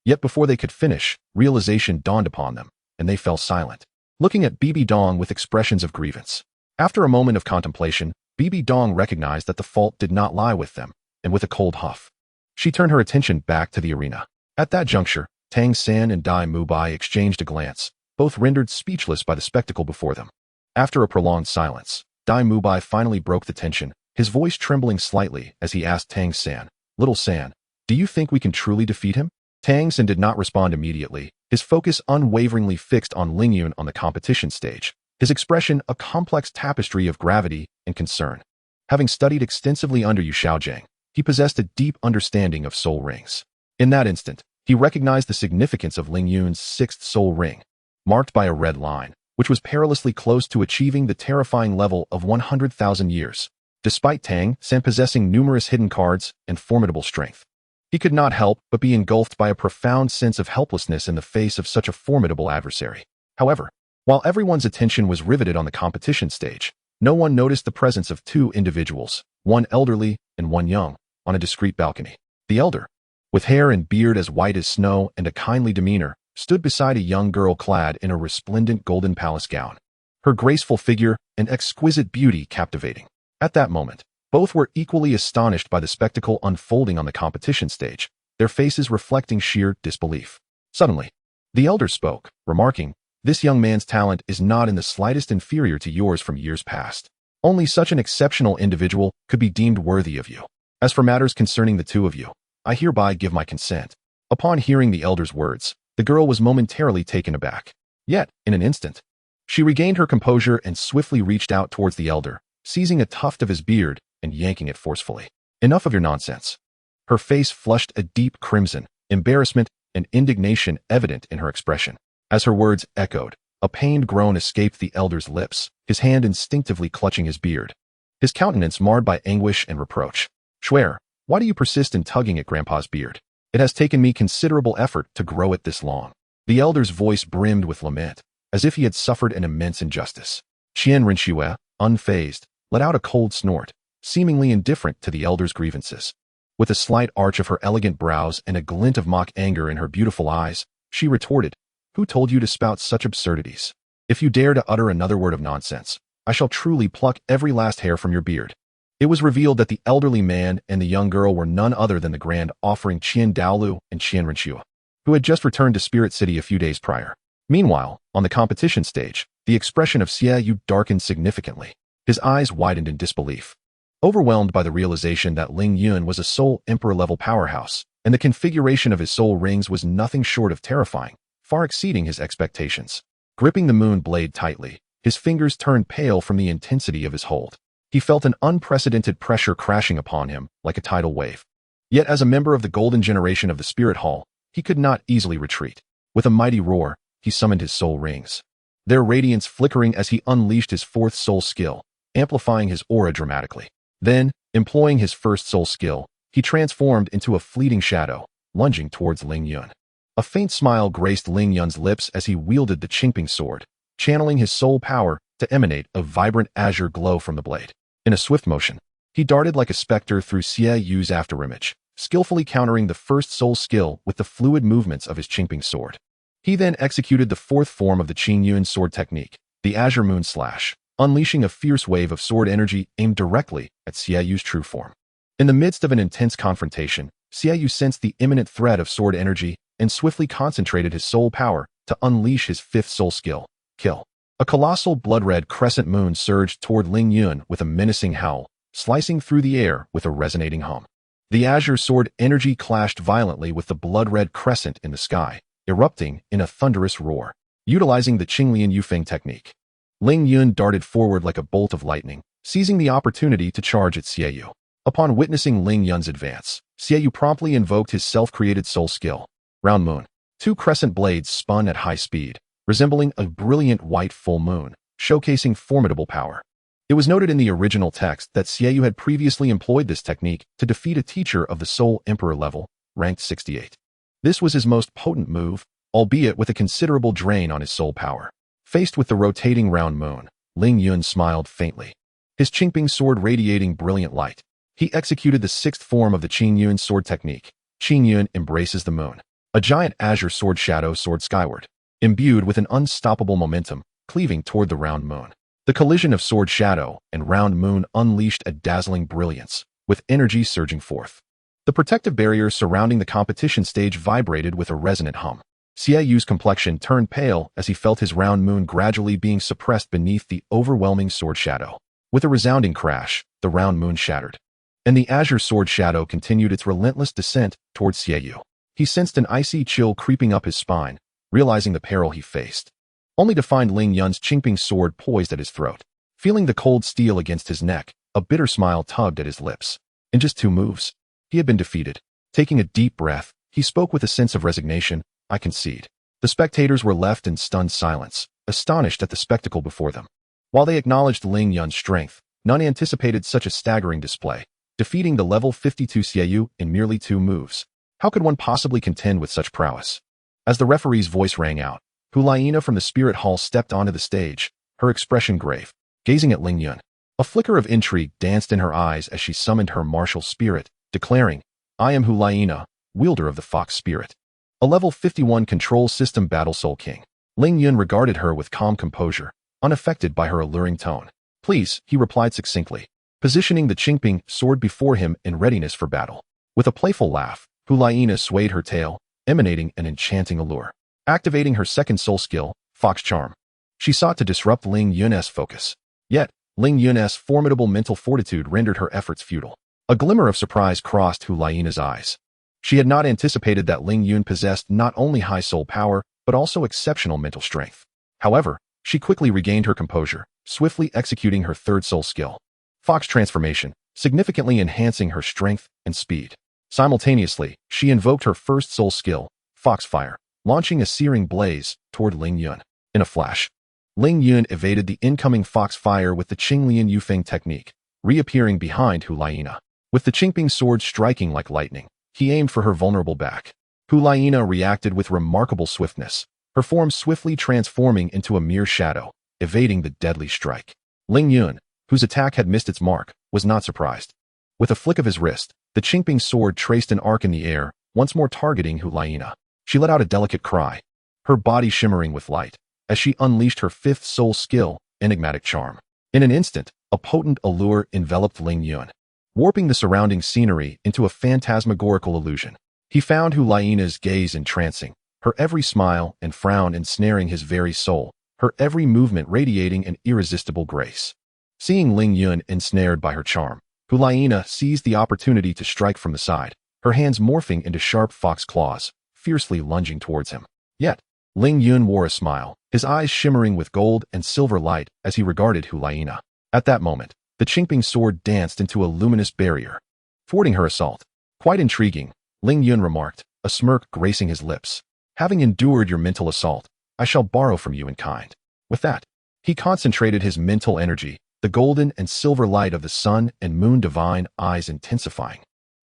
Yet before they could finish, realization dawned upon them, and they fell silent, looking at Bibi Dong with expressions of grievance. After a moment of contemplation, Bibi Dong recognized that the fault did not lie with them, and with a cold huff, she turned her attention back to the arena. At that juncture, Tang San and Dai Mubai exchanged a glance, both rendered speechless by the spectacle before them. After a prolonged silence, Dai Mubai finally broke the tension, his voice trembling slightly as he asked Tang San, "Little San, do you think we can truly defeat him?" Tang San did not respond immediately, his focus unwaveringly fixed on Ling Yun on the competition stage, his expression a complex tapestry of gravity and concern. Having studied extensively under Yu Shaojiang, he possessed a deep understanding of soul rings. In that instant, he recognized the significance of Ling Yun's 6th soul ring, marked by a red line, which was perilously close to achieving the terrifying level of 100,000 years. Despite Tang San possessing numerous hidden cards and formidable strength, he could not help but be engulfed by a profound sense of helplessness in the face of such a formidable adversary. However, while everyone's attention was riveted on the competition stage, no one noticed the presence of 2 individuals, one elderly and one young, on a discreet balcony. The elder, with hair and beard as white as snow and a kindly demeanor, stood beside a young girl clad in a resplendent golden palace gown. Her graceful figure and exquisite beauty captivating. At that moment, both were equally astonished by the spectacle unfolding on the competition stage, their faces reflecting sheer disbelief. Suddenly, the elder spoke, remarking, "This young man's talent is not in the slightest inferior to yours from years past. Only such an exceptional individual could be deemed worthy of you. As for matters concerning the two of you, I hereby give my consent." Upon hearing the elder's words, the girl was momentarily taken aback. Yet, in an instant, she regained her composure and swiftly reached out towards the elder, seizing a tuft of his beard and yanking it forcefully. "Enough of your nonsense." Her face flushed a deep crimson, embarrassment and indignation evident in her expression. As her words echoed, a pained groan escaped the elder's lips, his hand instinctively clutching his beard, his countenance marred by anguish and reproach. "Swear, why do you persist in tugging at Grandpa's beard? It has taken me considerable effort to grow it this long." The elder's voice brimmed with lament, as if he had suffered an immense injustice. Qian Renxue, unfazed, let out a cold snort, seemingly indifferent to the elder's grievances. With a slight arch of her elegant brows and a glint of mock anger in her beautiful eyes, she retorted, "Who told you to spout such absurdities? If you dare to utter another word of nonsense, I shall truly pluck every last hair from your beard." It was revealed that the elderly man and the young girl were none other than the grand offering Qian Douluo and Qian Renxue, who had just returned to Spirit City a few days prior. Meanwhile, on the competition stage, the expression of Xie Yu darkened significantly. His eyes widened in disbelief. Overwhelmed by the realization that Ling Yun was a Soul Emperor-level powerhouse, and the configuration of his soul rings was nothing short of terrifying, far exceeding his expectations. Gripping the moon blade tightly, his fingers turned pale from the intensity of his hold. He felt an unprecedented pressure crashing upon him like a tidal wave. Yet as a member of the golden generation of the Spirit Hall, he could not easily retreat. With a mighty roar, he summoned his soul rings, their radiance flickering as he unleashed his fourth soul skill, amplifying his aura dramatically. Then, employing his first soul skill, he transformed into a fleeting shadow, lunging towards Ling Yun. A faint smile graced Ling Yun's lips as he wielded the Qingping sword, channeling his soul power to emanate a vibrant azure glow from the blade. In a swift motion, he darted like a specter through Xie Yu's afterimage, skillfully countering the first soul skill with the fluid movements of his Qingping sword. He then executed the fourth form of the Qing Yuan sword technique, the Azure Moon Slash, unleashing a fierce wave of sword energy aimed directly at Xie Yu's true form. In the midst of an intense confrontation, Xie Yu sensed the imminent threat of sword energy and swiftly concentrated his soul power to unleash his fifth soul skill, Kill. A colossal blood-red crescent moon surged toward Ling Yun with a menacing howl, slicing through the air with a resonating hum. The azure sword energy clashed violently with the blood-red crescent in the sky, erupting in a thunderous roar. Utilizing the Qinglian Yufeng technique, Ling Yun darted forward like a bolt of lightning, seizing the opportunity to charge at Xie Yu. Upon witnessing Ling Yun's advance, Xie Yu promptly invoked his self-created soul skill, Round Moon. Two crescent blades spun at high speed, resembling a brilliant white full moon, showcasing formidable power. It was noted in the original text that Xie Yu had previously employed this technique to defeat a teacher of the Soul Emperor level, ranked 68. This was his most potent move, albeit with a considerable drain on his soul power. Faced with the rotating round moon, Ling Yun smiled faintly, his Qingping sword radiating brilliant light. He executed the sixth form of the Qing Yuan sword technique. Qing Yuan embraces the moon. A giant azure sword shadow soared skyward, imbued with an unstoppable momentum, cleaving toward the round moon. The collision of sword shadow and round moon unleashed a dazzling brilliance, with energy surging forth. The protective barrier surrounding the competition stage vibrated with a resonant hum. Xie Yu's complexion turned pale as he felt his round moon gradually being suppressed beneath the overwhelming sword shadow. With a resounding crash, the round moon shattered, and the azure sword shadow continued its relentless descent towards Xie Yu. He sensed an icy chill creeping up his spine, realizing the peril he faced, only to find Ling Yun's Qingping sword poised at his throat. Feeling the cold steel against his neck, a bitter smile tugged at his lips. In just 2 moves, he had been defeated. Taking a deep breath, he spoke with a sense of resignation, "I concede." The spectators were left in stunned silence, astonished at the spectacle before them. While they acknowledged Ling Yun's strength, none anticipated such a staggering display, defeating the level 52 Xie Yu in merely 2 moves. How could one possibly contend with such prowess? As the referee's voice rang out, Hulaina from the Spirit Hall stepped onto the stage, her expression grave, gazing at Ling Yun. A flicker of intrigue danced in her eyes as she summoned her martial spirit, declaring, "I am Hulaina, wielder of the Fox Spirit. A level 51 control system battle soul king. Ling Yun regarded her with calm composure, unaffected by her alluring tone. Please, he replied succinctly, positioning the Qingping sword before him in readiness for battle. With a playful laugh, Hulaina swayed her tail, emanating an enchanting allure. Activating her second soul skill, Fox Charm, she sought to disrupt Ling Yun's focus. Yet, Ling Yun's formidable mental fortitude rendered her efforts futile. A glimmer of surprise crossed Hulaina's eyes. She had not anticipated that Ling Yun possessed not only high soul power, but also exceptional mental strength. However, she quickly regained her composure, swiftly executing her third soul skill, Fox Transformation, significantly enhancing her strength and speed. Simultaneously, she invoked her first soul skill, Fox Fire, launching a searing blaze toward Ling Yun. In a flash, Ling Yun evaded the incoming Fox Fire with the Qinglian Yufeng technique, reappearing behind Hulaina. With the Qingping sword striking like lightning, he aimed for her vulnerable back. Hulaina reacted with remarkable swiftness, her form swiftly transforming into a mere shadow, evading the deadly strike. Ling Yun, whose attack had missed its mark, was not surprised. With a flick of his wrist, the Qingping sword traced an arc in the air, once more targeting Hulaina. She let out a delicate cry, her body shimmering with light, as she unleashed her fifth soul skill, Enigmatic Charm. In an instant, a potent allure enveloped Ling Yun, warping the surrounding scenery into a phantasmagorical illusion. He found Hulaina's gaze entrancing, her every smile and frown ensnaring his very soul, her every movement radiating an irresistible grace. Seeing Ling Yun ensnared by her charm, Hulaina seized the opportunity to strike from the side, her hands morphing into sharp fox claws, fiercely lunging towards him. Yet, Ling Yun wore a smile, his eyes shimmering with gold and silver light as he regarded Hulaina. At that moment, the Qingping sword danced into a luminous barrier, thwarting her assault. Quite intriguing, Ling Yun remarked, a smirk gracing his lips. Having endured your mental assault, I shall borrow from you in kind. With that, he concentrated his mental energy, the golden and silver light of the sun and moon divine eyes intensifying,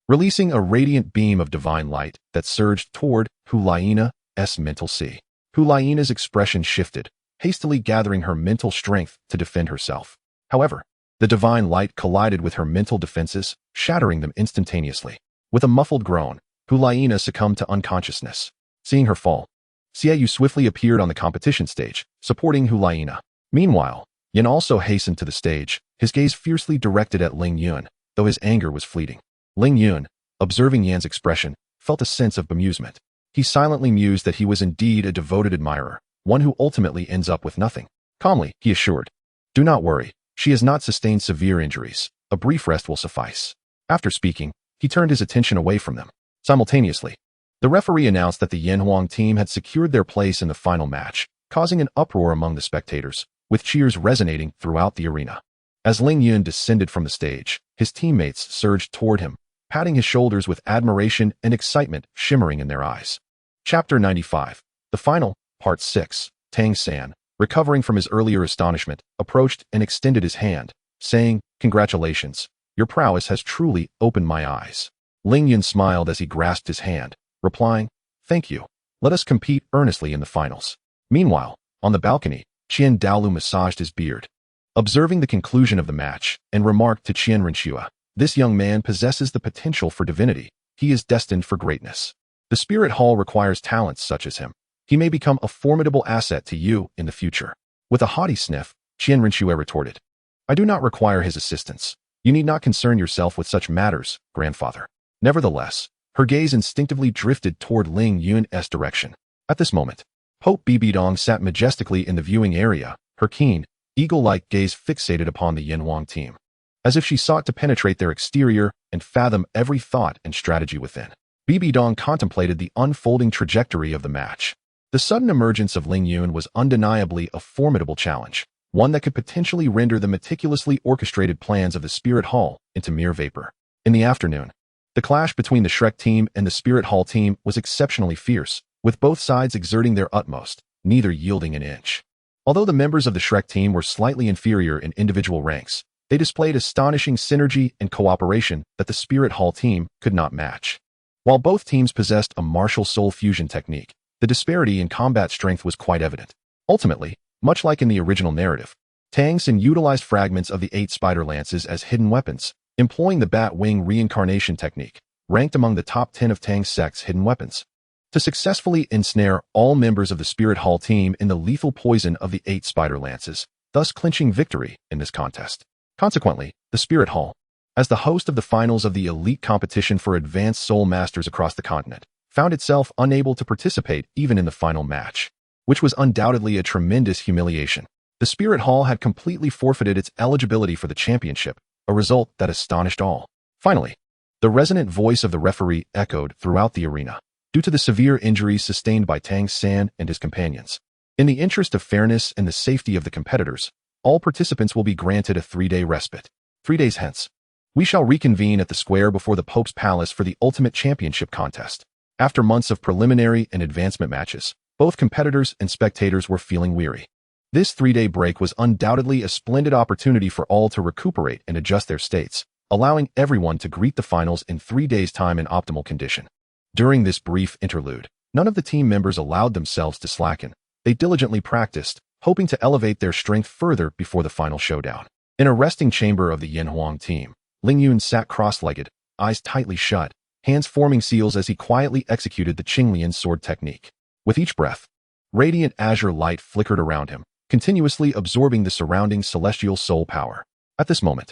releasing a radiant beam of divine light that surged toward Hulaina's mental sea. Hulaina's expression shifted, hastily gathering her mental strength to defend herself. However, the divine light collided with her mental defenses, shattering them instantaneously. With a muffled groan, Hulaina succumbed to unconsciousness. Seeing her fall, Xiaoyu swiftly appeared on the competition stage, supporting Hulaina. Meanwhile, Yan also hastened to the stage, his gaze fiercely directed at Ling Yun, though his anger was fleeting. Ling Yun, observing Yan's expression, felt a sense of bemusement. He silently mused that he was indeed a devoted admirer, one who ultimately ends up with nothing. Calmly, he assured, "Do not worry, she has not sustained severe injuries. A brief rest will suffice." After speaking, he turned his attention away from them. Simultaneously, the referee announced that the Yanhuang team had secured their place in the final match, causing an uproar among the spectators, with cheers resonating throughout the arena. As Ling Yun descended from the stage, his teammates surged toward him, patting his shoulders with admiration and excitement shimmering in their eyes. Chapter 95. The Final, Part 6. Tang San, recovering from his earlier astonishment, approached and extended his hand, saying, "Congratulations. Your prowess has truly opened my eyes." Ling Yun smiled as he grasped his hand, replying, "Thank you. Let us compete earnestly in the finals." Meanwhile, on the balcony, Qian Daolu massaged his beard, observing the conclusion of the match, and remarked to Qian Renxua, "This young man possesses the potential for divinity. He is destined for greatness. The Spirit Hall requires talents such as him. He may become a formidable asset to you in the future." With a haughty sniff, Qian Renxua retorted, "I do not require his assistance. You need not concern yourself with such matters, grandfather." Nevertheless, her gaze instinctively drifted toward Ling Yun's direction. At this moment, Pope Bibidong sat majestically in the viewing area, her keen, eagle-like gaze fixated upon the Yanhuang team, as if she sought to penetrate their exterior and fathom every thought and strategy within. Bibidong contemplated the unfolding trajectory of the match. The sudden emergence of Ling Yun was undeniably a formidable challenge, one that could potentially render the meticulously orchestrated plans of the Spirit Hall into mere vapor. In the afternoon, the clash between the Shrek team and the Spirit Hall team was exceptionally fierce, with both sides exerting their utmost, neither yielding an inch. Although the members of the Shrek team were slightly inferior in individual ranks, they displayed astonishing synergy and cooperation that the Spirit Hall team could not match. While both teams possessed a martial soul fusion technique, the disparity in combat strength was quite evident. Ultimately, much like in the original narrative, Tang San utilized fragments of the 8 spider lances as hidden weapons, employing the bat wing reincarnation technique, ranked among the top 10 of Tang's sect's hidden weapons. To successfully ensnare all members of the Spirit Hall team in the lethal poison of the 8 spider lances, thus clinching victory in this contest. Consequently, the Spirit Hall, as the host of the finals of the elite competition for advanced soul masters across the continent, found itself unable to participate even in the final match, which was undoubtedly a tremendous humiliation. The Spirit Hall had completely forfeited its eligibility for the championship, a result that astonished all. Finally, the resonant voice of the referee echoed throughout the arena, due to the severe injuries sustained by Tang San and his companions. In the interest of fairness and the safety of the competitors, all participants will be granted a 3-day respite. 3 days hence, we shall reconvene at the square before the Pope's Palace for the Ultimate Championship contest. After months of preliminary and advancement matches, both competitors and spectators were feeling weary. This 3-day break was undoubtedly a splendid opportunity for all to recuperate and adjust their states, allowing everyone to greet the finals in 3 days' time in optimal condition. During this brief interlude, none of the team members allowed themselves to slacken. They diligently practiced, hoping to elevate their strength further before the final showdown. In a resting chamber of the Yanhuang team, Ling Yun sat cross-legged, eyes tightly shut, hands forming seals as he quietly executed the Qingping Sword technique. With each breath, radiant azure light flickered around him, continuously absorbing the surrounding celestial soul power. At this moment,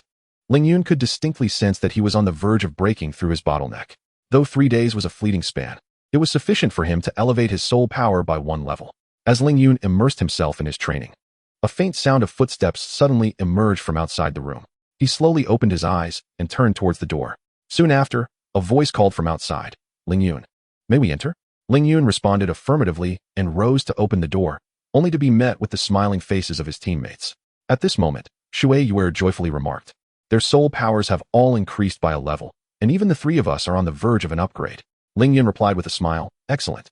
Ling Yun could distinctly sense that he was on the verge of breaking through his bottleneck. Though 3 days was a fleeting span, it was sufficient for him to elevate his soul power by 1 level. As Ling Yun immersed himself in his training, a faint sound of footsteps suddenly emerged from outside the room. He slowly opened his eyes and turned towards the door. Soon after, a voice called from outside, "Ling Yun, may we enter?" Ling Yun responded affirmatively and rose to open the door, only to be met with the smiling faces of his teammates. At this moment, Shui Yuer joyfully remarked, "Their soul powers have all increased by a level, and even the 3 of us are on the verge of an upgrade." Ling Yun replied with a smile, "Excellent.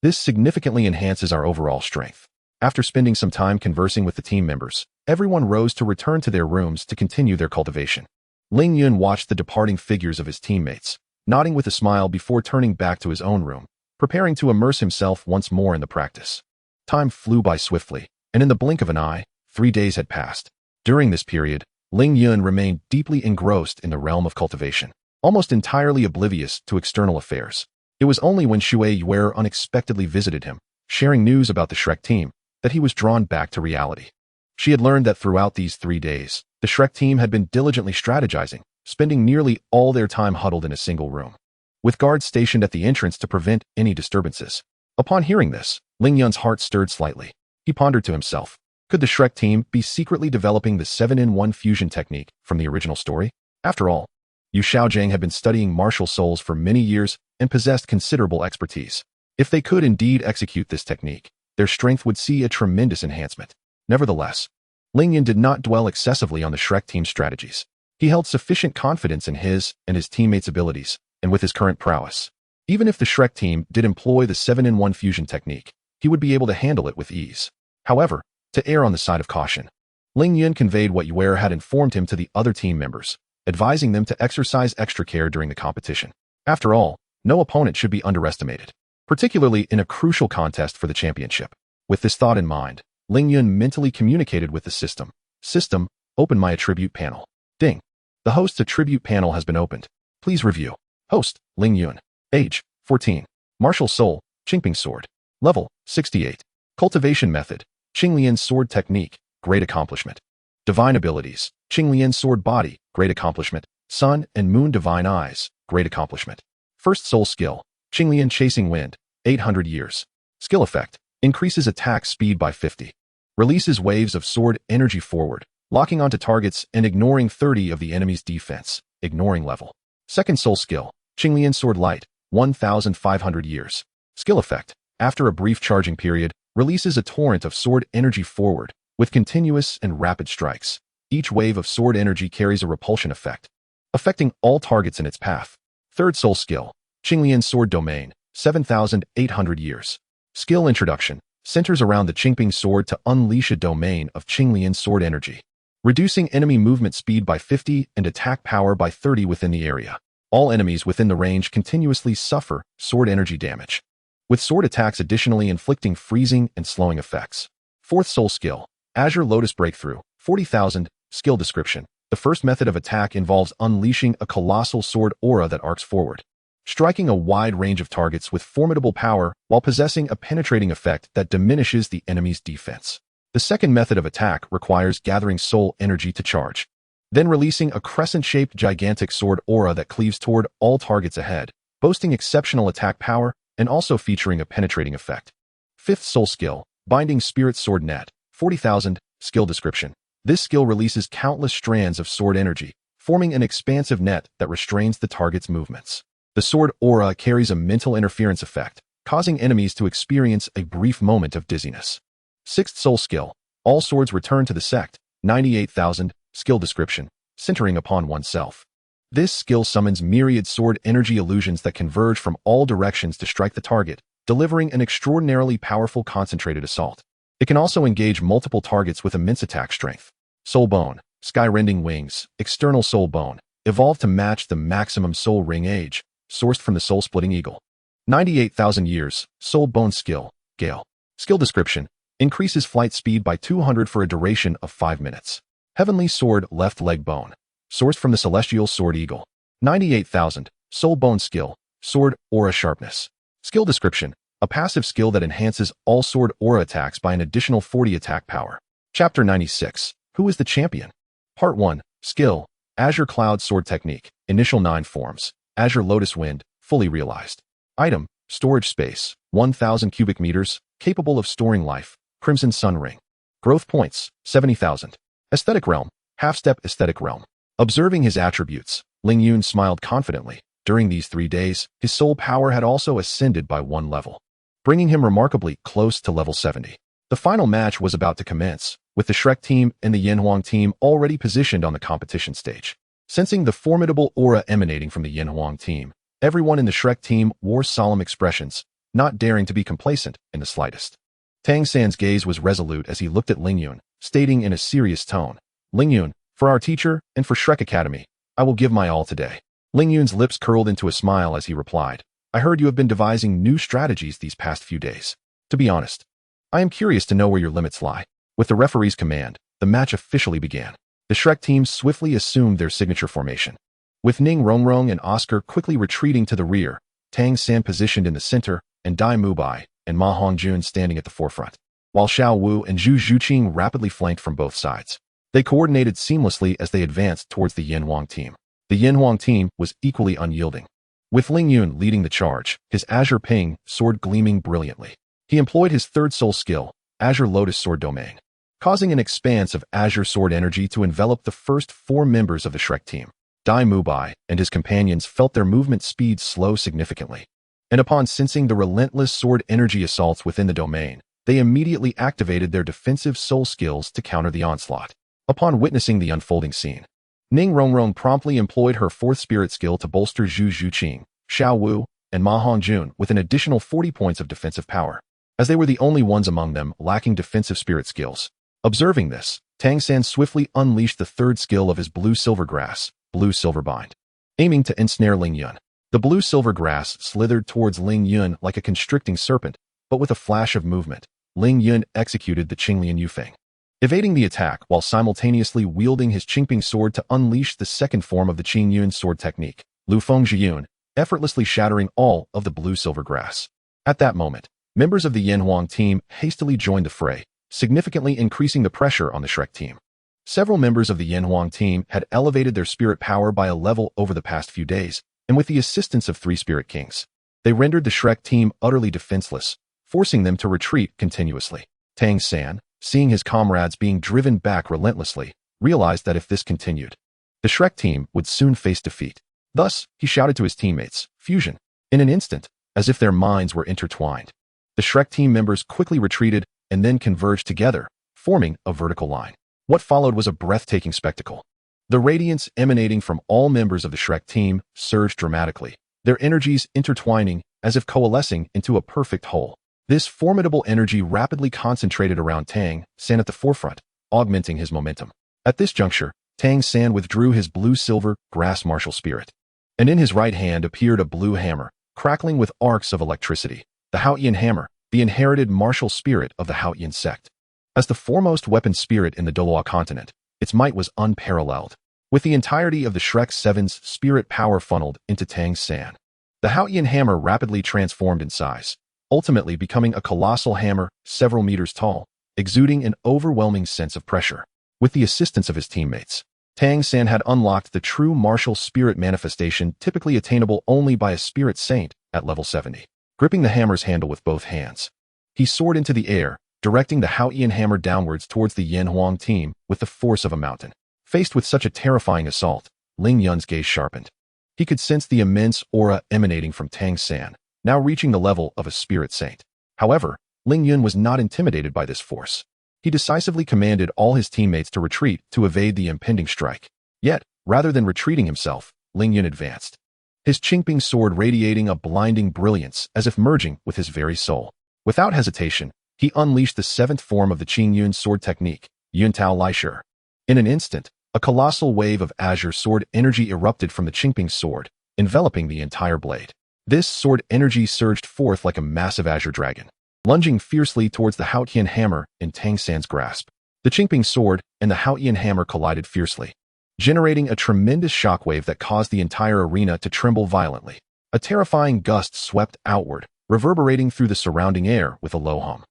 This significantly enhances our overall strength." After spending some time conversing with the team members, everyone rose to return to their rooms to continue their cultivation. Ling Yun watched the departing figures of his teammates, nodding with a smile before turning back to his own room, preparing to immerse himself once more in the practice. Time flew by swiftly, and in the blink of an eye, 3 days had passed. During this period, Ling Yun remained deeply engrossed in the realm of cultivation, almost entirely oblivious to external affairs. It was only when Shui Yuer unexpectedly visited him, sharing news about the Shrek team, that he was drawn back to reality. She had learned that throughout these 3 days, the Shrek team had been diligently strategizing, spending nearly all their time huddled in a single room, with guards stationed at the entrance to prevent any disturbances. Upon hearing this, Ling Yun's heart stirred slightly. He pondered to himself, could the Shrek team be secretly developing the 7-in-1 fusion technique from the original story? After all, Yu Xiaojing had been studying martial souls for many years and possessed considerable expertise. If they could indeed execute this technique, their strength would see a tremendous enhancement. Nevertheless, Ling Yun did not dwell excessively on the Shrek team's strategies. He held sufficient confidence in his and his teammates' abilities, and with his current prowess. Even if the Shrek team did employ the 7-in-1 fusion technique, he would be able to handle it with ease. However, to err on the side of caution, Ling Yun conveyed what Yuer had informed him to the other team members, advising them to exercise extra care during the competition. After all, no opponent should be underestimated, particularly in a crucial contest for the championship. With this thought in mind, Ling Yun mentally communicated with the system. System, open my attribute panel. Ding. The host's attribute panel has been opened. Please review. Host, Ling Yun. Age, 14. Martial Soul, Qingping Sword. Level, 68. Cultivation Method, Qingping Sword Technique, Great Accomplishment. Divine Abilities, Qingping Sword Body, Great Accomplishment. Sun and Moon Divine Eyes, Great Accomplishment. First Soul Skill, Qingping Chasing Wind, 800 years. Skill Effect, increases attack speed by 50. Releases waves of sword energy forward, locking onto targets and ignoring 30 of the enemy's defense, ignoring level. Second Soul Skill, Qingping Sword Light, 1,500 years. Skill Effect, after a brief charging period, releases a torrent of sword energy forward, with continuous and rapid strikes. Each wave of sword energy carries a repulsion effect, affecting all targets in its path. Third Soul Skill, Qingping Sword Domain, 7,800 years. Skill Introduction, centers around the Qingping Sword to unleash a domain of Qingping Sword energy, reducing enemy movement speed by 50 and attack power by 30 within the area. All enemies within the range continuously suffer sword energy damage, with sword attacks additionally inflicting freezing and slowing effects. Fourth Soul Skill, Azure Lotus Breakthrough, 40,000. Skill Description, the first method of attack involves unleashing a colossal sword aura that arcs forward, striking a wide range of targets with formidable power while possessing a penetrating effect that diminishes the enemy's defense. The second method of attack requires gathering soul energy to charge, then releasing a crescent-shaped gigantic sword aura that cleaves toward all targets ahead, boasting exceptional attack power and also featuring a penetrating effect. Fifth soul skill, Binding Spirit Sword Net, 40,000, skill description. This skill releases countless strands of sword energy, forming an expansive net that restrains the target's movements. The sword aura carries a mental interference effect, causing enemies to experience a brief moment of dizziness. Sixth soul skill, All Swords Return to the Sect, 98,000, skill description, centering upon oneself. This skill summons myriad sword energy illusions that converge from all directions to strike the target, delivering an extraordinarily powerful concentrated assault. It can also engage multiple targets with immense attack strength. Soul Bone, Skyrending Wings, External Soul Bone, evolved to match the maximum soul ring age, sourced from the soul-splitting eagle. 98,000 years, Soul Bone skill, Gale. Skill description, increases flight speed by 200 for a duration of 5 minutes. Heavenly Sword Left Leg Bone, sourced from the Celestial Sword Eagle. 98,000, Soul Bone skill, Sword Aura Sharpness. Skill description, a passive skill that enhances all sword aura attacks by an additional 40 attack power. Chapter 96, Who is the Champion? Part 1, Skill, Azure Cloud Sword Technique, Initial 9 Forms, Azure Lotus Wind, fully realized. Item, Storage Space, 1,000 cubic meters, capable of storing life, Crimson Sun Ring. Growth Points, 70,000. Aesthetic Realm, Half-Step Aesthetic Realm. Observing his attributes, Ling Yun smiled confidently. During these 3 days, his soul power had also ascended by 1 level, bringing him remarkably close to level 70. The final match was about to commence, with the Shrek team and the Yanhuang team already positioned on the competition stage. Sensing the formidable aura emanating from the Yanhuang team, everyone in the Shrek team wore solemn expressions, not daring to be complacent in the slightest. Tang San's gaze was resolute as he looked at Ling Yun, stating in a serious tone, Ling Yun, for our teacher and for Shrek Academy, I will give my all today. Ling Yun's lips curled into a smile as he replied, I heard you have been devising new strategies these past few days. To be honest, I am curious to know where your limits lie. With the referee's command, the match officially began. The Shrek team swiftly assumed their signature formation. With Ning Rongrong and Oscar quickly retreating to the rear, Tang San positioned in the center, and Dai Mubai and Ma Hongjun standing at the forefront, while Xiao Wu and Zhu Zhuqing rapidly flanked from both sides. They coordinated seamlessly as they advanced towards the Yanhuang team. The Yanhuang team was equally unyielding, with Ling Yun leading the charge, his Azure Ping sword gleaming brilliantly. He employed his third soul skill, Azure Lotus Sword Domain, causing an expanse of Azure sword energy to envelop the first 4 members of the Shrek team. Dai Mubai and his companions felt their movement speed slow significantly, and upon sensing the relentless sword energy assaults within the domain, they immediately activated their defensive soul skills to counter the onslaught. Upon witnessing the unfolding scene, Ning Rongrong promptly employed her 4th spirit skill to bolster Zhu Zhuqing, Xiao Wu, and Ma Hongjun with an additional 40 points of defensive power, as they were the only ones among them lacking defensive spirit skills. Observing this, Tang San swiftly unleashed the 3rd skill of his Blue-Silver Grass, Blue-Silver Bind, aiming to ensnare Ling Yun. The Blue-Silver Grass slithered towards Ling Yun like a constricting serpent, but with a flash of movement, Ling Yun executed the Qinglian Yufeng, evading the attack while simultaneously wielding his Qingping sword to unleash the 2nd form of the Qingyun sword technique, Lu Feng Zhiyun, effortlessly shattering all of the Blue-Silver Grass. At that moment, members of the Yanhuang team hastily joined the fray, significantly increasing the pressure on the Shrek team. Several members of the Yanhuang team had elevated their spirit power by a level over the past few days, and with the assistance of 3 Spirit Kings, they rendered the Shrek team utterly defenseless, forcing them to retreat continuously. Tang San, seeing his comrades being driven back relentlessly, realized that if this continued, the Shrek team would soon face defeat. Thus, he shouted to his teammates, Fusion. In an instant, as if their minds were intertwined, the Shrek team members quickly retreated and then converged together, forming a vertical line. What followed was a breathtaking spectacle. The radiance emanating from all members of the Shrek team surged dramatically, their energies intertwining as if coalescing into a perfect whole. This formidable energy rapidly concentrated around Tang San at the forefront, augmenting his momentum. At this juncture, Tang San withdrew his blue-silver grass martial spirit, and in his right hand appeared a blue hammer, crackling with arcs of electricity, the Haotian hammer, the inherited martial spirit of the Haotian sect. As the foremost weapon spirit in the Douluo Continent, its might was unparalleled, with the entirety of the Shrek Seven's spirit power funneled into Tang San. The Haotian hammer rapidly transformed in size, ultimately becoming a colossal hammer several meters tall, exuding an overwhelming sense of pressure. With the assistance of his teammates, Tang San had unlocked the true martial spirit manifestation typically attainable only by a spirit saint at level 70. Gripping the hammer's handle with both hands, he soared into the air, directing the Haotian hammer downwards towards the Yanhuang team with the force of a mountain. Faced with such a terrifying assault, Ling Yun's gaze sharpened. He could sense the immense aura emanating from Tang San, now reaching the level of a spirit saint. However, Ling Yun was not intimidated by this force. He decisively commanded all his teammates to retreat to evade the impending strike. Yet, rather than retreating himself, Ling Yun advanced, his Qingping sword radiating a blinding brilliance as if merging with his very soul. Without hesitation, he unleashed the seventh form of the Qingyun sword technique, Yuntao Laisher. In an instant, a colossal wave of Azure sword energy erupted from the Qingping sword, enveloping the entire blade. This sword energy surged forth like a massive azure dragon, lunging fiercely towards the Haotian hammer in Tang San's grasp. The Qingping sword and the Haotian hammer collided fiercely, generating a tremendous shockwave that caused the entire arena to tremble violently. A terrifying gust swept outward, reverberating through the surrounding air with a low hum.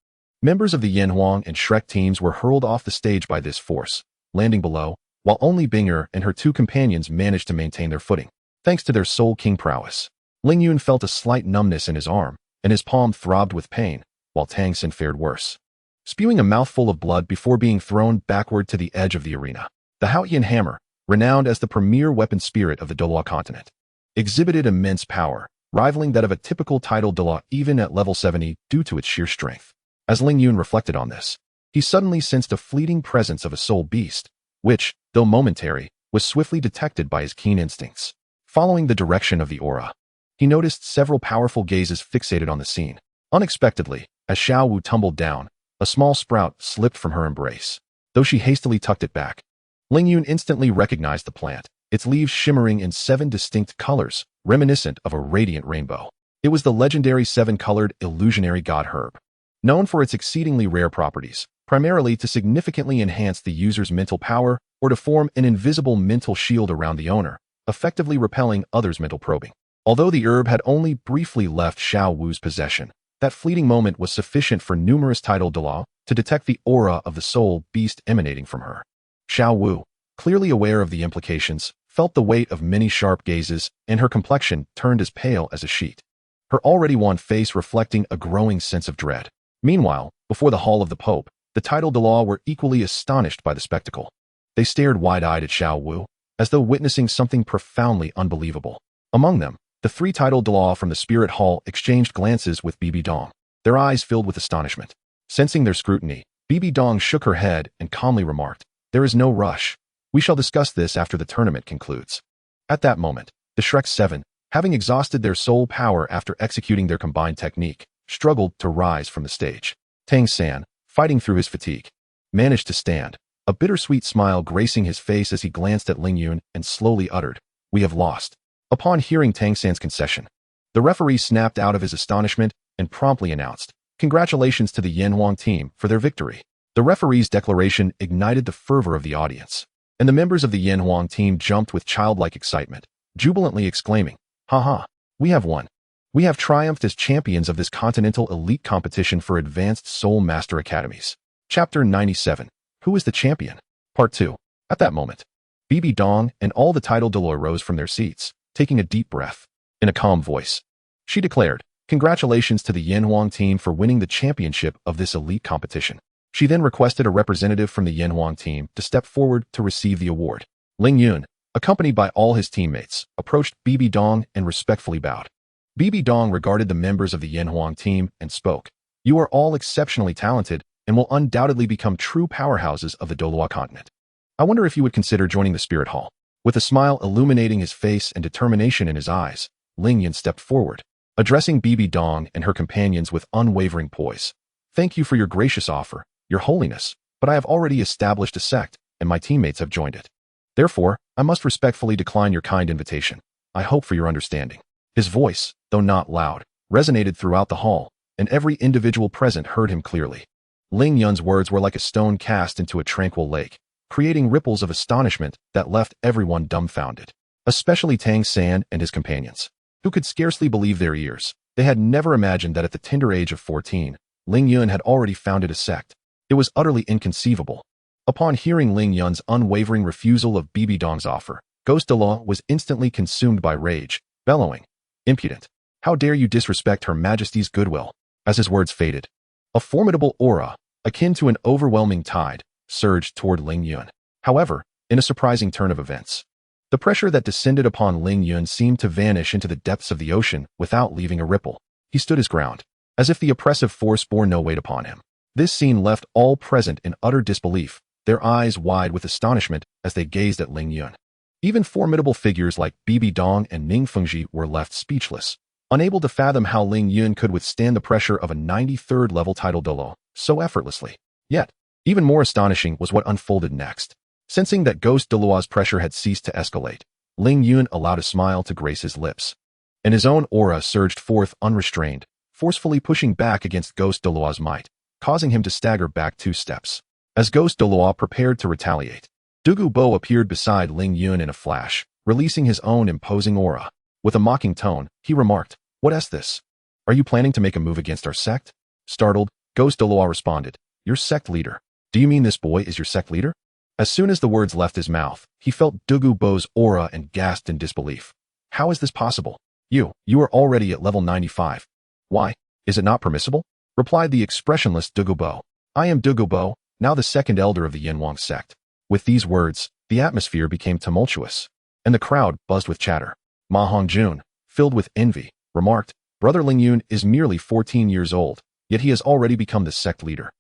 Members of the Yanhuang and Shrek teams were hurled off the stage by this force, landing below, while only Binger and her two companions managed to maintain their footing, thanks to their Soul King prowess. Ling Yun felt a slight numbness in his arm, and his palm throbbed with pain, while Tang San fared worse, spewing a mouthful of blood before being thrown backward to the edge of the arena. The Haotian hammer, renowned as the premier weapon spirit of the Douluo Continent, exhibited immense power, rivaling that of a typical title Douluo even at level 70 due to its sheer strength. As Ling Yun reflected on this, he suddenly sensed a fleeting presence of a soul beast, which, though momentary, was swiftly detected by his keen instincts. Following the direction of the aura, he noticed several powerful gazes fixated on the scene. Unexpectedly, as Xiao Wu tumbled down, a small sprout slipped from her embrace. Though she hastily tucked it back, Ling Yun instantly recognized the plant, its leaves shimmering in 7 distinct colors, reminiscent of a radiant rainbow. It was the legendary 7-colored illusionary god herb, known for its exceedingly rare properties, primarily to significantly enhance the user's mental power or to form an invisible mental shield around the owner, effectively repelling others' mental probing. Although the herb had only briefly left Xiao Wu's possession, that fleeting moment was sufficient for numerous title Douluo to detect the aura of the soul beast emanating from her. Xiao Wu, clearly aware of the implications, felt the weight of many sharp gazes, and her complexion turned as pale as a sheet, her already wan face reflecting a growing sense of dread. Meanwhile, before the hall of the Pope, the title Douluo were equally astonished by the spectacle. They stared wide-eyed at Xiao Wu, as though witnessing something profoundly unbelievable. Among them, the 3 title Douluo from the Spirit Hall exchanged glances with Bibi Dong, their eyes filled with astonishment. Sensing their scrutiny, Bibi Dong shook her head and calmly remarked, "There is no rush. We shall discuss this after the tournament concludes." At that moment, the Shrek 7, having exhausted their soul power after executing their combined technique, struggled to rise from the stage. Tang San, fighting through his fatigue, managed to stand, a bittersweet smile gracing his face as he glanced at Ling Yun and slowly uttered, "We have lost." Upon hearing Tang San's concession, the referee snapped out of his astonishment and promptly announced, "Congratulations to the Yanhuang team for their victory." The referee's declaration ignited the fervor of the audience, and the members of the Yanhuang team jumped with childlike excitement, jubilantly exclaiming, "Ha! We have won. We have triumphed as champions of this continental elite competition for advanced Soul Master Academies." Chapter 97. Who is the champion? Part 2. At that moment, Bibi Dong and all the title Douluo rose from their seats, taking a deep breath. In a calm voice, she declared, "Congratulations to the Yanhuang team for winning the championship of this elite competition." She then requested a representative from the Yanhuang team to step forward to receive the award. Ling Yun, accompanied by all his teammates, approached Bibi Dong and respectfully bowed. Bibi Dong regarded the members of the Yanhuang team and spoke, "You are all exceptionally talented and will undoubtedly become true powerhouses of the Douluo Continent. I wonder if you would consider joining the Spirit Hall." With a smile illuminating his face and determination in his eyes, Ling Yun stepped forward, addressing Bibi Dong and her companions with unwavering poise. "Thank you for your gracious offer, Your Holiness, but I have already established a sect, and my teammates have joined it. Therefore, I must respectfully decline your kind invitation. I hope for your understanding." His voice, though not loud, resonated throughout the hall, and every individual present heard him clearly. Ling Yun's words were like a stone cast into a tranquil lake, creating ripples of astonishment that left everyone dumbfounded, especially Tang San and his companions. who could scarcely believe their ears. They had never imagined that at the tender age of 14, Ling Yun had already founded a sect. It was utterly inconceivable. Upon hearing Ling Yun's unwavering refusal of Bibi Dong's offer, Ghost Douluo was instantly consumed by rage, bellowing, "Impudent! How dare you disrespect Her Majesty's goodwill?" As his words faded, a formidable aura, akin to an overwhelming tide, surged toward Ling Yun. However, in a surprising turn of events, the pressure that descended upon Ling Yun seemed to vanish into the depths of the ocean without leaving a ripple. He stood his ground, as if the oppressive force bore no weight upon him. This scene left all present in utter disbelief, their eyes wide with astonishment as they gazed at Ling Yun. Even formidable figures like Bibi Dong and Ning Fengji were left speechless, unable to fathom how Ling Yun could withstand the pressure of a 93rd level title Douluo so effortlessly. Yet, even more astonishing was what unfolded next. Sensing that Ghost Douluo's pressure had ceased to escalate, Ling Yun allowed a smile to grace his lips, and his own aura surged forth unrestrained, forcefully pushing back against Ghost Douluo's might, causing him to stagger back 2 steps. As Ghost Douluo prepared to retaliate, Douluo Bo appeared beside Ling Yun in a flash, releasing his own imposing aura. With a mocking tone, he remarked, "What is this? Are you planning to make a move against our sect?" Startled, Ghost Douluo responded, "Your sect leader. Do you mean this boy is your sect leader?" As soon as the words left his mouth, he felt Douluo Bo's aura and gasped in disbelief. "How is this possible? You are already at level 95. Why, is it not permissible?" replied the expressionless Douluo Bo. "I am Douluo Bo, now the second elder of the Yanhuang sect." With these words, the atmosphere became tumultuous, and the crowd buzzed with chatter. Ma Hongjun, filled with envy, remarked, "Brother Ling Yun is merely 14 years old, yet he has already become the sect leader.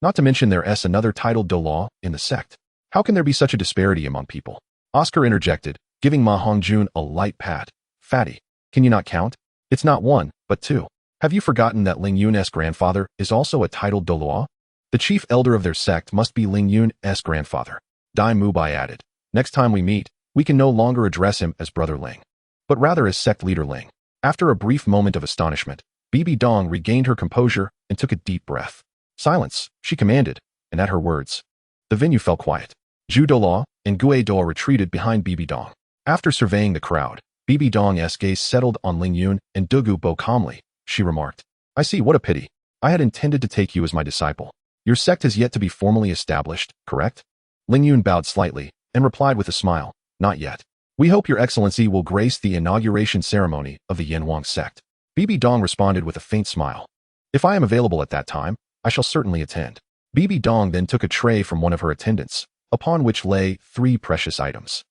Not to mention there is another titled Douluo in the sect. How can there be such a disparity among people?" Oscar interjected, giving Ma Hongjun a light pat. "Fatty, can you not count? It's not 1, but 2. Have you forgotten that Ling Yun's grandfather is also a titled Douluo? The chief elder of their sect must be Ling Yun's grandfather." Dai Mubai added, "Next time we meet, we can no longer address him as Brother Ling, but rather as sect leader Ling." After a brief moment of astonishment, Bibi Dong regained her composure and took a deep breath. "Silence," she commanded, and at her words, the venue fell quiet. Zhu Douluo and Gue Douluo retreated behind Bibi Dong. After surveying the crowd, Bibi Dong's gaze settled on Ling Yun and Douluo Bo calmly. She remarked, "I see, what a pity. I had intended to take you as my disciple. Your sect has yet to be formally established, correct?" Ling Yun bowed slightly and replied with a smile, "Not yet. We hope your excellency will grace the inauguration ceremony of the Yanhuang sect." Bibi Dong responded with a faint smile. "If I am available at that time, I shall certainly attend." Bibi Dong then took a tray from one of her attendants, upon which lay 3 precious items.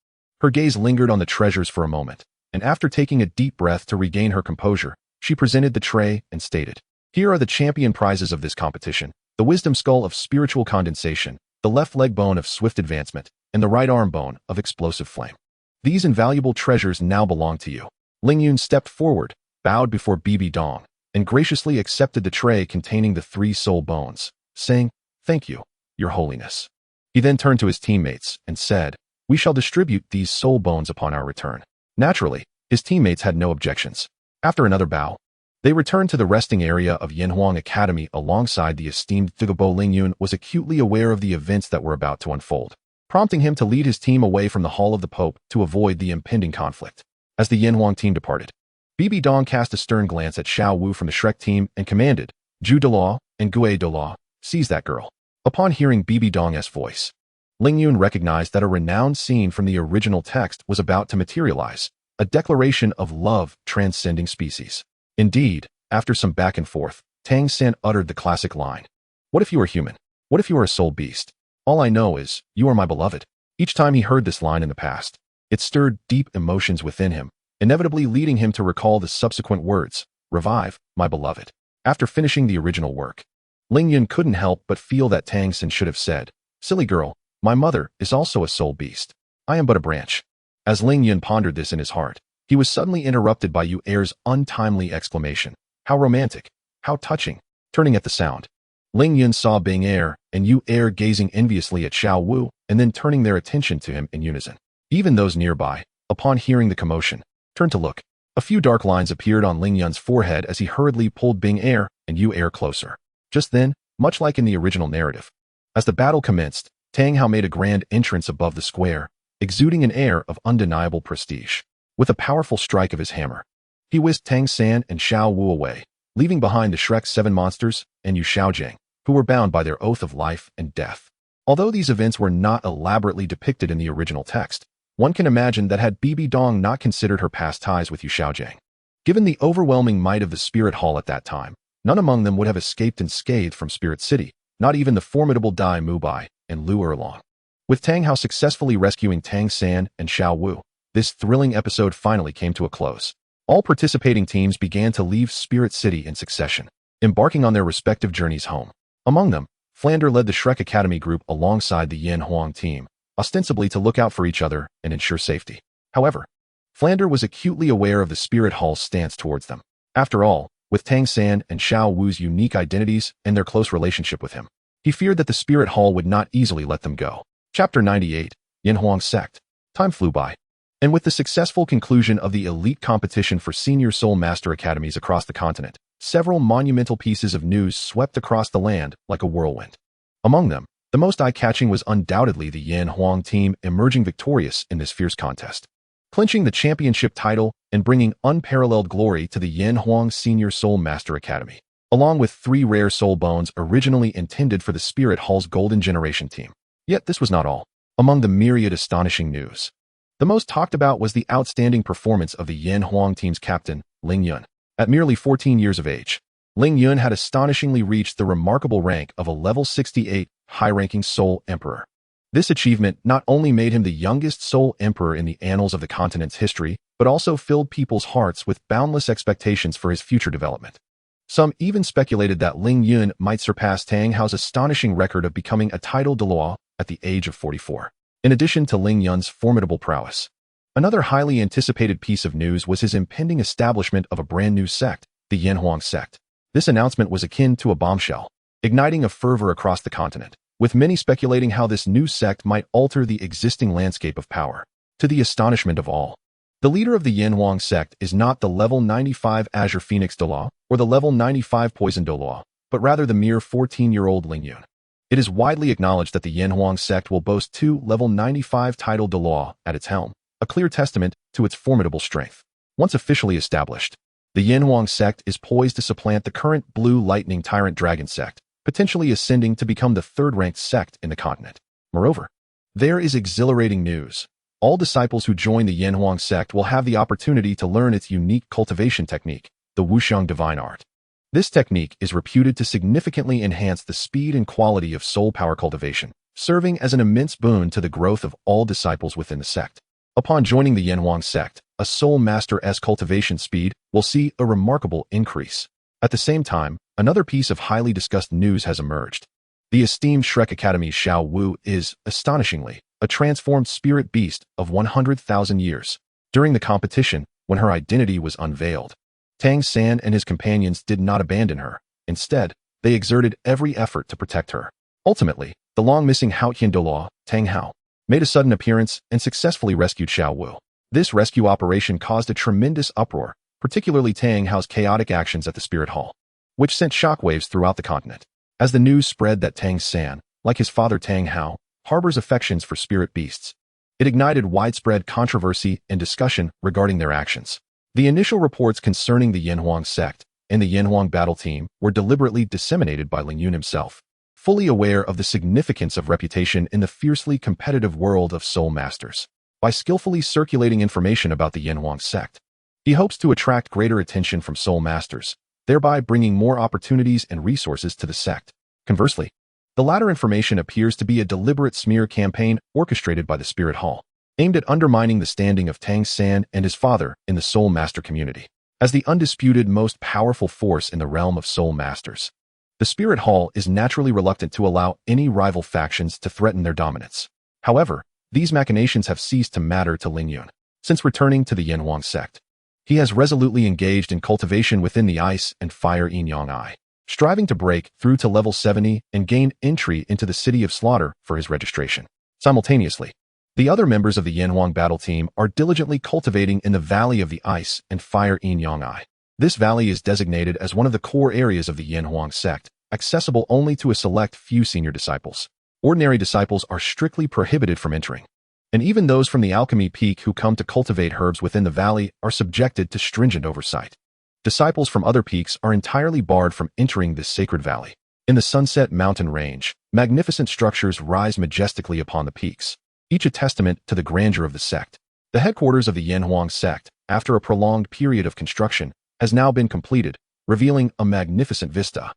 Her gaze lingered on the treasures for a moment, and after taking a deep breath to regain her composure, she presented the tray and stated, "Here are the champion prizes of this competition: the wisdom skull of spiritual condensation, the left leg bone of swift advancement, and the right arm bone of explosive flame. These invaluable treasures now belong to you." Ling Yun stepped forward, bowed before Bibi Dong, and graciously accepted the tray containing the 3 soul bones, saying, "Thank you, Your Holiness." He then turned to his teammates and said, "We shall distribute these soul bones upon our return." Naturally, his teammates had no objections. After another bow, they returned to the resting area of Yanhuang Academy alongside the esteemed Douluo Bo. Ling Yun was acutely aware of the events that were about to unfold, prompting him to lead his team away from the Hall of the Pope to avoid the impending conflict. As the Yanhuang team departed, Bibi Dong cast a stern glance at Xiao Wu from the Shrek team and commanded, "Zhu Douluo and Gue Douluo, seize that girl." Upon hearing Bibi Dong's voice, Ling Yun recognized that a renowned scene from the original text was about to materialize, a declaration of love transcending species. Indeed, after some back and forth, Tang San uttered the classic line, "What if you are human? What if you are a soul beast? All I know is, you are my beloved." Each time he heard this line in the past, it stirred deep emotions within him, inevitably leading him to recall the subsequent words, "Revive, my beloved." After finishing the original work, Ling Yun couldn't help but feel that Tang San should have said, "Silly girl, my mother is also a soul beast. I am but a branch." As Ling Yun pondered this in his heart, he was suddenly interrupted by Yu Er's untimely exclamation, "How romantic! How touching!" Turning at the sound, Ling Yun saw Bing Er and Yu Er gazing enviously at Xiao Wu and then turning their attention to him in unison. Even those nearby, upon hearing the commotion, turned to look. A few dark lines appeared on Ling Yun's forehead as he hurriedly pulled Bing Er and Yu Er closer. Just then, much like in the original narrative, as the battle commenced, Tang Hao made a grand entrance above the square, exuding an air of undeniable prestige. With a powerful strike of his hammer, He whisked Tang San and Xiao Wu away, leaving behind the Shrek 7 monsters and Yu Xiaojiang, who were bound by their oath of life and death. Although these events were not elaborately depicted in the original text, one can imagine that had Bibi Dong not considered her past ties with Yu Xiaojiang. Given the overwhelming might of the Spirit Hall at that time, none among them would have escaped unscathed from Spirit City, not even the formidable Dai Mubai and Lu Erlong. With Tang Hao successfully rescuing Tang San and Xiao Wu, this thrilling episode finally came to a close. All participating teams began to leave Spirit City in succession, embarking on their respective journeys home. Among them, Flander led the Shrek Academy group alongside the Yin Huang team, ostensibly to look out for each other and ensure safety. However, Flander was acutely aware of the Spirit Hall's stance towards them. After all, with Tang San and Xiao Wu's unique identities and their close relationship with him, he feared that the Spirit Hall would not easily let them go. Chapter 98, Yin Huang Sect. Time flew by. And with the successful conclusion of the elite competition for senior Soul Master academies across the continent, several monumental pieces of news swept across the land like a whirlwind. Among them, the most eye-catching was undoubtedly the Yin Huang team emerging victorious in this fierce contest, clinching the championship title and bringing unparalleled glory to the Yin Huang Senior Soul Master Academy, along with 3 rare soul bones originally intended for the Spirit Hall's Golden Generation team. Yet this was not all. Among the myriad astonishing news, the most talked about was the outstanding performance of the Yin Huang team's captain, Ling Yun. At merely 14 years of age, Ling Yun had astonishingly reached the remarkable rank of a level 68 high-ranking Soul Emperor. This achievement not only made him the youngest Soul Emperor in the annals of the continent's history, but also filled people's hearts with boundless expectations for his future development. Some even speculated that Ling Yun might surpass Tang Hao's astonishing record of becoming a title Douluo at the age of 44. In addition to Ling Yun's formidable prowess, another highly anticipated piece of news was his impending establishment of a brand new sect, the Yin Huang sect. This announcement was akin to a bombshell, igniting a fervor across the continent, with many speculating how this new sect might alter the existing landscape of power. To the astonishment of all, the leader of the Yin Huang sect is not the level 95 Azure Phoenix Douluo or the level 95 Poison Douluo, but rather the mere 14-year-old Ling Yun. It is widely acknowledged that the Yin Huang sect will boast 2 level 95 title Douluo at its helm, a clear testament to its formidable strength. Once officially established, the Yin Huang sect is poised to supplant the current Blue Lightning Tyrant Dragon sect, potentially ascending to become the 3rd-ranked sect in the continent. Moreover, there is exhilarating news. All disciples who join the Yin Huang sect will have the opportunity to learn its unique cultivation technique, the Wuxiang Divine Art. This technique is reputed to significantly enhance the speed and quality of soul power cultivation, serving as an immense boon to the growth of all disciples within the sect. Upon joining the Yin Huang sect, a Soul Master's cultivation speed will see a remarkable increase. At the same time, another piece of highly discussed news has emerged. The esteemed Shrek Academy's Xiao Wu is, astonishingly, a transformed spirit beast of 100,000 years. During the competition, when her identity was unveiled, Tang San and his companions did not abandon her. Instead, they exerted every effort to protect her. Ultimately, the long-missing Haotian Douluo, Tang Hao, made a sudden appearance and successfully rescued Xiao Wu. This rescue operation caused a tremendous uproar, particularly Tang Hao's chaotic actions at the Spirit Hall, which sent shockwaves throughout the continent. As the news spread that Tang San, like his father Tang Hao, harbors affections for spirit beasts, it ignited widespread controversy and discussion regarding their actions. The initial reports concerning the Yin Huang sect and the Yin Huang battle team were deliberately disseminated by Ling Yun himself, fully aware of the significance of reputation in the fiercely competitive world of Soul Masters. By skillfully circulating information about the Yin Huang sect, he hopes to attract greater attention from Soul Masters, thereby bringing more opportunities and resources to the sect. Conversely, the latter information appears to be a deliberate smear campaign orchestrated by the Spirit Hall, aimed at undermining the standing of Tang San and his father in the Soul Master community. As the undisputed most powerful force in the realm of Soul Masters, the Spirit Hall is naturally reluctant to allow any rival factions to threaten their dominance. However, these machinations have ceased to matter to Ling Yun. Since returning to the Yin Huang sect, he has resolutely engaged in cultivation within the Ice and Fire Yin Yang Eye, striving to break through to level 70 and gain entry into the City of Slaughter for his registration. Simultaneously, the other members of the Yin Huang battle team are diligently cultivating in the Valley of the Ice and Fire Yin Yang Eye. This valley is designated as one of the core areas of the Yin Huang sect, accessible only to a select few senior disciples. Ordinary disciples are strictly prohibited from entering. and even those from the Alchemy Peak who come to cultivate herbs within the valley are subjected to stringent oversight. Disciples from other peaks are entirely barred from entering this sacred valley. In the Sunset Mountain Range, magnificent structures rise majestically upon the peaks, each a testament to the grandeur of the sect. The headquarters of the Yanhuang sect, after a prolonged period of construction, has now been completed, revealing a magnificent vista.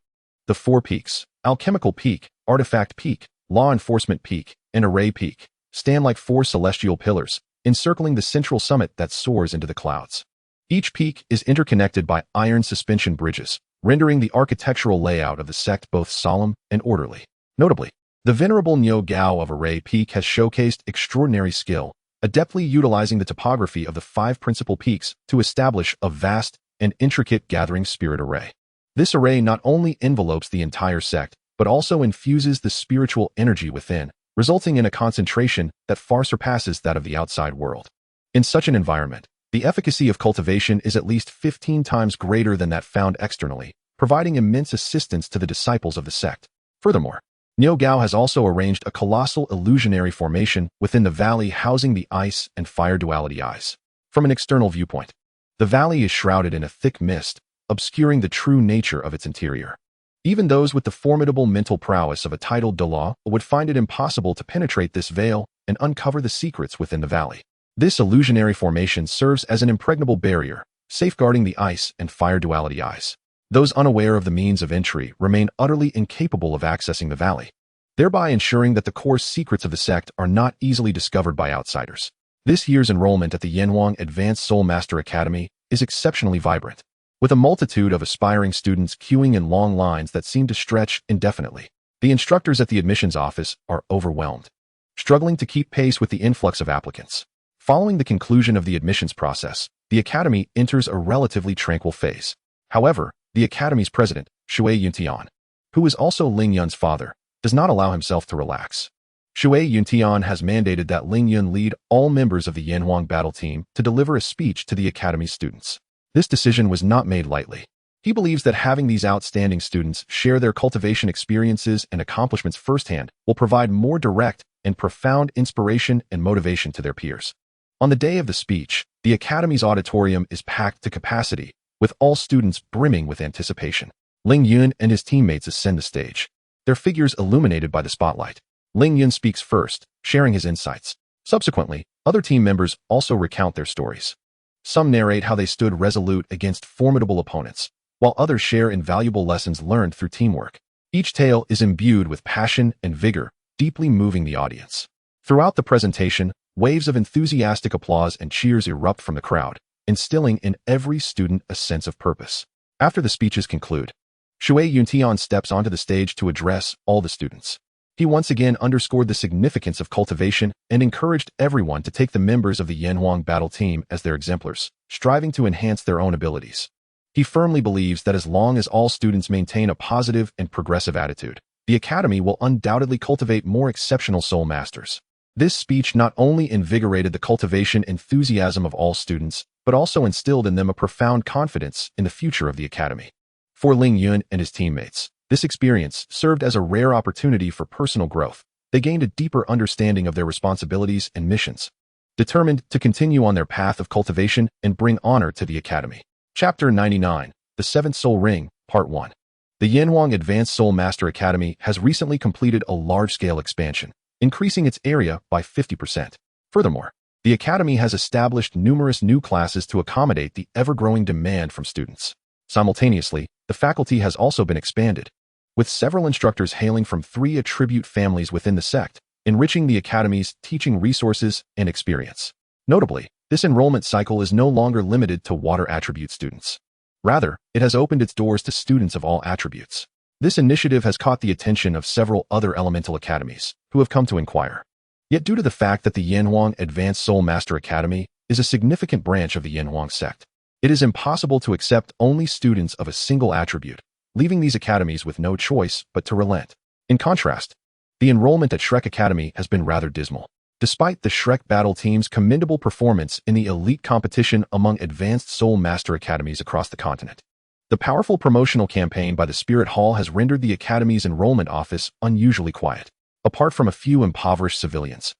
The four peaks, Alchemical Peak, Artifact Peak, Law Enforcement Peak, and Array Peak, stand like four celestial pillars, encircling the central summit that soars into the clouds. Each peak is interconnected by iron suspension bridges, rendering the architectural layout of the sect both solemn and orderly. Notably, the venerable Niu Gao of Array Peak has showcased extraordinary skill, adeptly utilizing the topography of the five principal peaks to establish a vast and intricate gathering spirit array. This array not only envelopes the entire sect, but also infuses the spiritual energy within, resulting in a concentration that far surpasses that of the outside world. In such an environment, the efficacy of cultivation is at least 15 times greater than that found externally, providing immense assistance to the disciples of the sect. Furthermore, Niu Gao has also arranged a colossal illusionary formation within the valley housing the ice and fire duality eyes. From an external viewpoint, the valley is shrouded in a thick mist, obscuring the true nature of its interior. Even those with the formidable mental prowess of a titled Douluo would find it impossible to penetrate this veil and uncover the secrets within the valley. This illusionary formation serves as an impregnable barrier, safeguarding the ice and fire duality eyes. Those unaware of the means of entry remain utterly incapable of accessing the valley, thereby ensuring that the core secrets of the sect are not easily discovered by outsiders. This year's enrollment at the Yanhuang Advanced Soul Master Academy is exceptionally vibrant, with a multitude of aspiring students queuing in long lines that seem to stretch indefinitely. The instructors at the admissions office are overwhelmed, struggling to keep pace with the influx of applicants. Following the conclusion of the admissions process, the academy enters a relatively tranquil phase. However, the academy's president, Shui Yuntian, who is also Ling Yun's father, does not allow himself to relax. Shui Yuntian has mandated that Ling Yun lead all members of the Yanhuang battle team to deliver a speech to the academy's students. This decision was not made lightly. He believes that having these outstanding students share their cultivation experiences and accomplishments firsthand will provide more direct and profound inspiration and motivation to their peers. On the day of the speech, the academy's auditorium is packed to capacity, with all students brimming with anticipation. Ling Yun and his teammates ascend the stage, their figures illuminated by the spotlight. Ling Yun speaks first, sharing his insights. Subsequently, other team members also recount their stories. Some narrate how they stood resolute against formidable opponents, while others share invaluable lessons learned through teamwork. Each tale is imbued with passion and vigor, deeply moving the audience. Throughout the presentation, waves of enthusiastic applause and cheers erupt from the crowd, instilling in every student a sense of purpose. After the speeches conclude, Shui Yuntian steps onto the stage to address all the students. He once again underscored the significance of cultivation and encouraged everyone to take the members of the Yanhuang battle team as their exemplars, striving to enhance their own abilities. He firmly believes that as long as all students maintain a positive and progressive attitude, the academy will undoubtedly cultivate more exceptional soul masters. This speech not only invigorated the cultivation enthusiasm of all students, but also instilled in them a profound confidence in the future of the academy. For Ling Yun and his teammates, this experience served as a rare opportunity for personal growth. They gained a deeper understanding of their responsibilities and missions, determined to continue on their path of cultivation and bring honor to the academy. Chapter 99, The Seventh Soul Ring, Part 1. The Yanhuang Advanced Soul Master Academy has recently completed a large-scale expansion, increasing its area by 50%. Furthermore, the academy has established numerous new classes to accommodate the ever-growing demand from students. Simultaneously, the faculty has also been expanded, with several instructors hailing from 3 attribute families within the sect, enriching the academy's teaching resources and experience. Notably, this enrollment cycle is no longer limited to water attribute students. Rather, it has opened its doors to students of all attributes. This initiative has caught the attention of several other elemental academies, who have come to inquire. Yet due to the fact that the Yanhuang Advanced Soul Master Academy is a significant branch of the Yanhuang sect, it is impossible to accept only students of a single attribute, leaving these academies with no choice but to relent. In contrast, the enrollment at Shrek Academy has been rather dismal. Despite the Shrek battle team's commendable performance in the elite competition among advanced soul master academies across the continent, the powerful promotional campaign by the Spirit Hall has rendered the academy's enrollment office unusually quiet. Apart from a few impoverished civilians,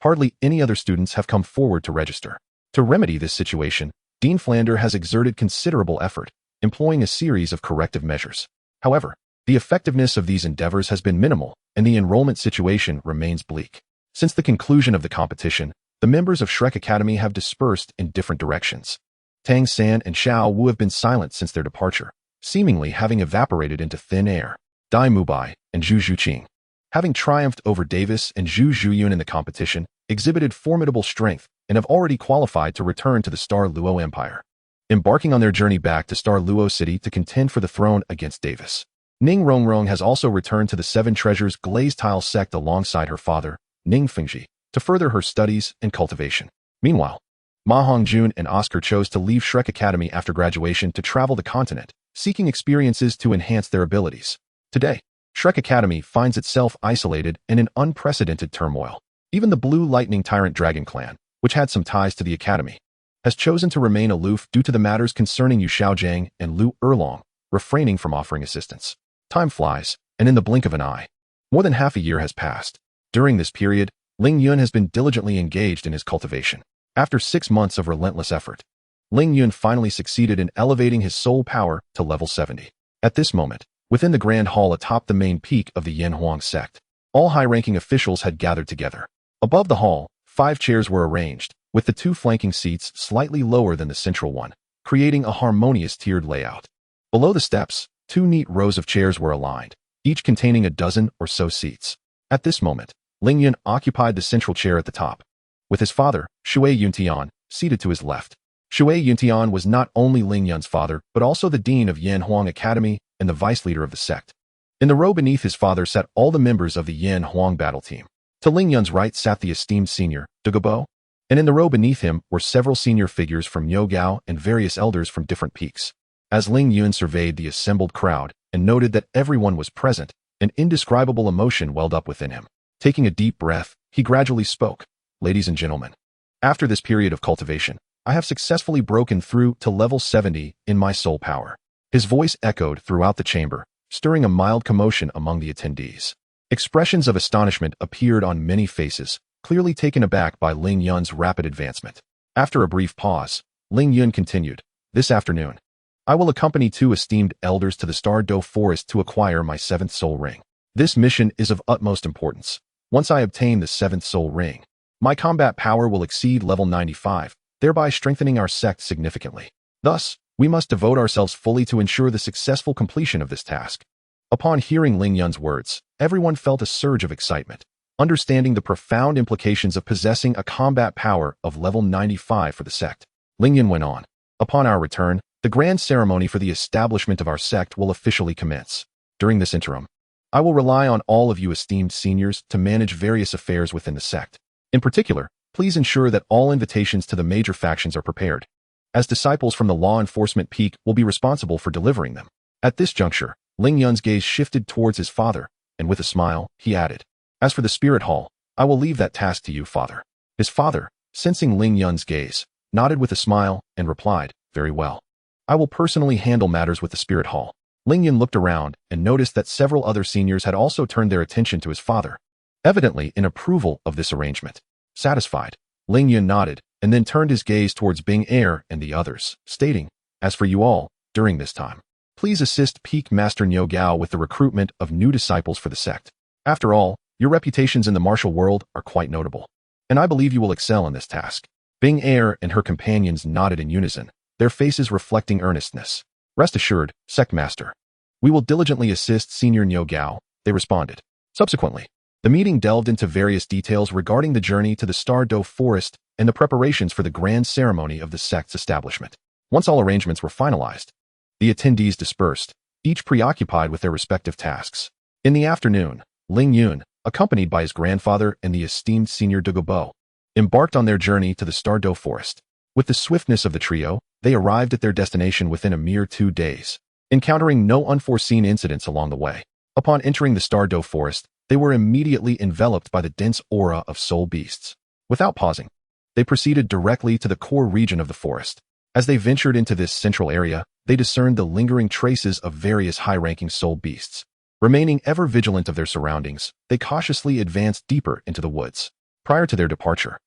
hardly any other students have come forward to register. To remedy this situation, Dean Flander has exerted considerable effort, employing a series of corrective measures. However, the effectiveness of these endeavors has been minimal, and the enrollment situation remains bleak. Since the conclusion of the competition, the members of Shrek Academy have dispersed in different directions. Tang San and Xiao Wu have been silent since their departure, seemingly having evaporated into thin air. Dai Mubai and Zhu Zhuqing, having triumphed over Davis and Zhu Zhuyun in the competition, exhibited formidable strength and have already qualified to return to the Star Luo Empire, embarking on their journey back to Star Luo City to contend for the throne against Davis. Ning Rongrong has also returned to the Seven Treasures Glazed Tile sect alongside her father, Ning Fengji, to further her studies and cultivation. Meanwhile, Ma Hongjun and Oscar chose to leave Shrek Academy after graduation to travel the continent, seeking experiences to enhance their abilities. Today, Shrek Academy finds itself isolated and in unprecedented turmoil. Even the Blue Lightning Tyrant Dragon Clan, which had some ties to the academy, has chosen to remain aloof due to the matters concerning Yu Xiaojiang and Lu Erlong, refraining from offering assistance. Time flies, and in the blink of an eye, more than half a year has passed. During this period, Ling Yun has been diligently engaged in his cultivation. After 6 months of relentless effort, Ling Yun finally succeeded in elevating his soul power to level 70. At this moment, within the Grand Hall atop the main peak of the Yanhuang sect, all high-ranking officials had gathered together. Above the hall, 5 chairs were arranged, with the 2 flanking seats slightly lower than the central one, creating a harmonious tiered layout. Below the steps, 2 neat rows of chairs were aligned, each containing a dozen or so seats. At this moment, Ling Yun occupied the central chair at the top, with his father, Shui Yuntian, seated to his left. Shui Yuntian was not only Ling Yun's father, but also the dean of Yanhuang Academy and the vice leader of the sect. In the row beneath his father sat all the members of the Yanhuang battle team. To Ling Yun's right sat the esteemed senior, Douluo, and in the row beneath him were several senior figures from Yogao and various elders from different peaks. As Ling Yun surveyed the assembled crowd and noted that everyone was present, an indescribable emotion welled up within him. Taking a deep breath, he gradually spoke. Ladies and gentlemen, after this period of cultivation, I have successfully broken through to level 70 in my soul power. His voice echoed throughout the chamber, stirring a mild commotion among the attendees. Expressions of astonishment appeared on many faces, clearly taken aback by Ling Yun's rapid advancement. After a brief pause, Ling Yun continued, "This afternoon, I will accompany 2 esteemed elders to the Star Do Forest to acquire my 7th soul ring. This mission is of utmost importance. Once I obtain the 7th soul ring, my combat power will exceed level 95, thereby strengthening our sect significantly. Thus, we must devote ourselves fully to ensure the successful completion of this task." Upon hearing Ling Yun's words, everyone felt a surge of excitement, understanding the profound implications of possessing a combat power of level 95 for the sect. Ling Yun went on, "Upon our return, the grand ceremony for the establishment of our sect will officially commence. During this interim, I will rely on all of you esteemed seniors to manage various affairs within the sect. In particular, please ensure that all invitations to the major factions are prepared, as disciples from the law enforcement peak will be responsible for delivering them." At this juncture, Ling Yun's gaze shifted towards his father, and with a smile, he added, "As for the Spirit Hall, I will leave that task to you, father." His father, sensing Ling Yun's gaze, nodded with a smile and replied, "Very well. I will personally handle matters with the Spirit Hall." Ling Yun looked around and noticed that several other seniors had also turned their attention to his father, evidently in approval of this arrangement. Satisfied, Ling Yun nodded and then turned his gaze towards Bing Air and the others, stating, "As for you all, during this time, please assist Peak Master Niu Gao with the recruitment of new disciples for the sect. After all, your reputations in the martial world are quite notable, and I believe you will excel in this task." Bing Air and her companions nodded in unison, their faces reflecting earnestness. "Rest assured, Sect Master. We will diligently assist Senior Niu Gao," they responded. Subsequently, the meeting delved into various details regarding the journey to the Star Do Forest and the preparations for the grand ceremony of the sect's establishment. Once all arrangements were finalized, the attendees dispersed, each preoccupied with their respective tasks. In the afternoon, Ling Yun, accompanied by his grandfather and the esteemed Senior Douluo, embarked on their journey to the Star Do Forest. With the swiftness of the trio, they arrived at their destination within a mere 2 days, encountering no unforeseen incidents along the way. Upon entering the Star Do Forest, they were immediately enveloped by the dense aura of soul beasts. Without pausing, they proceeded directly to the core region of the forest. As they ventured into this central area, they discerned the lingering traces of various high-ranking soul beasts. Remaining ever vigilant of their surroundings, they cautiously advanced deeper into the woods. Prior to their departure,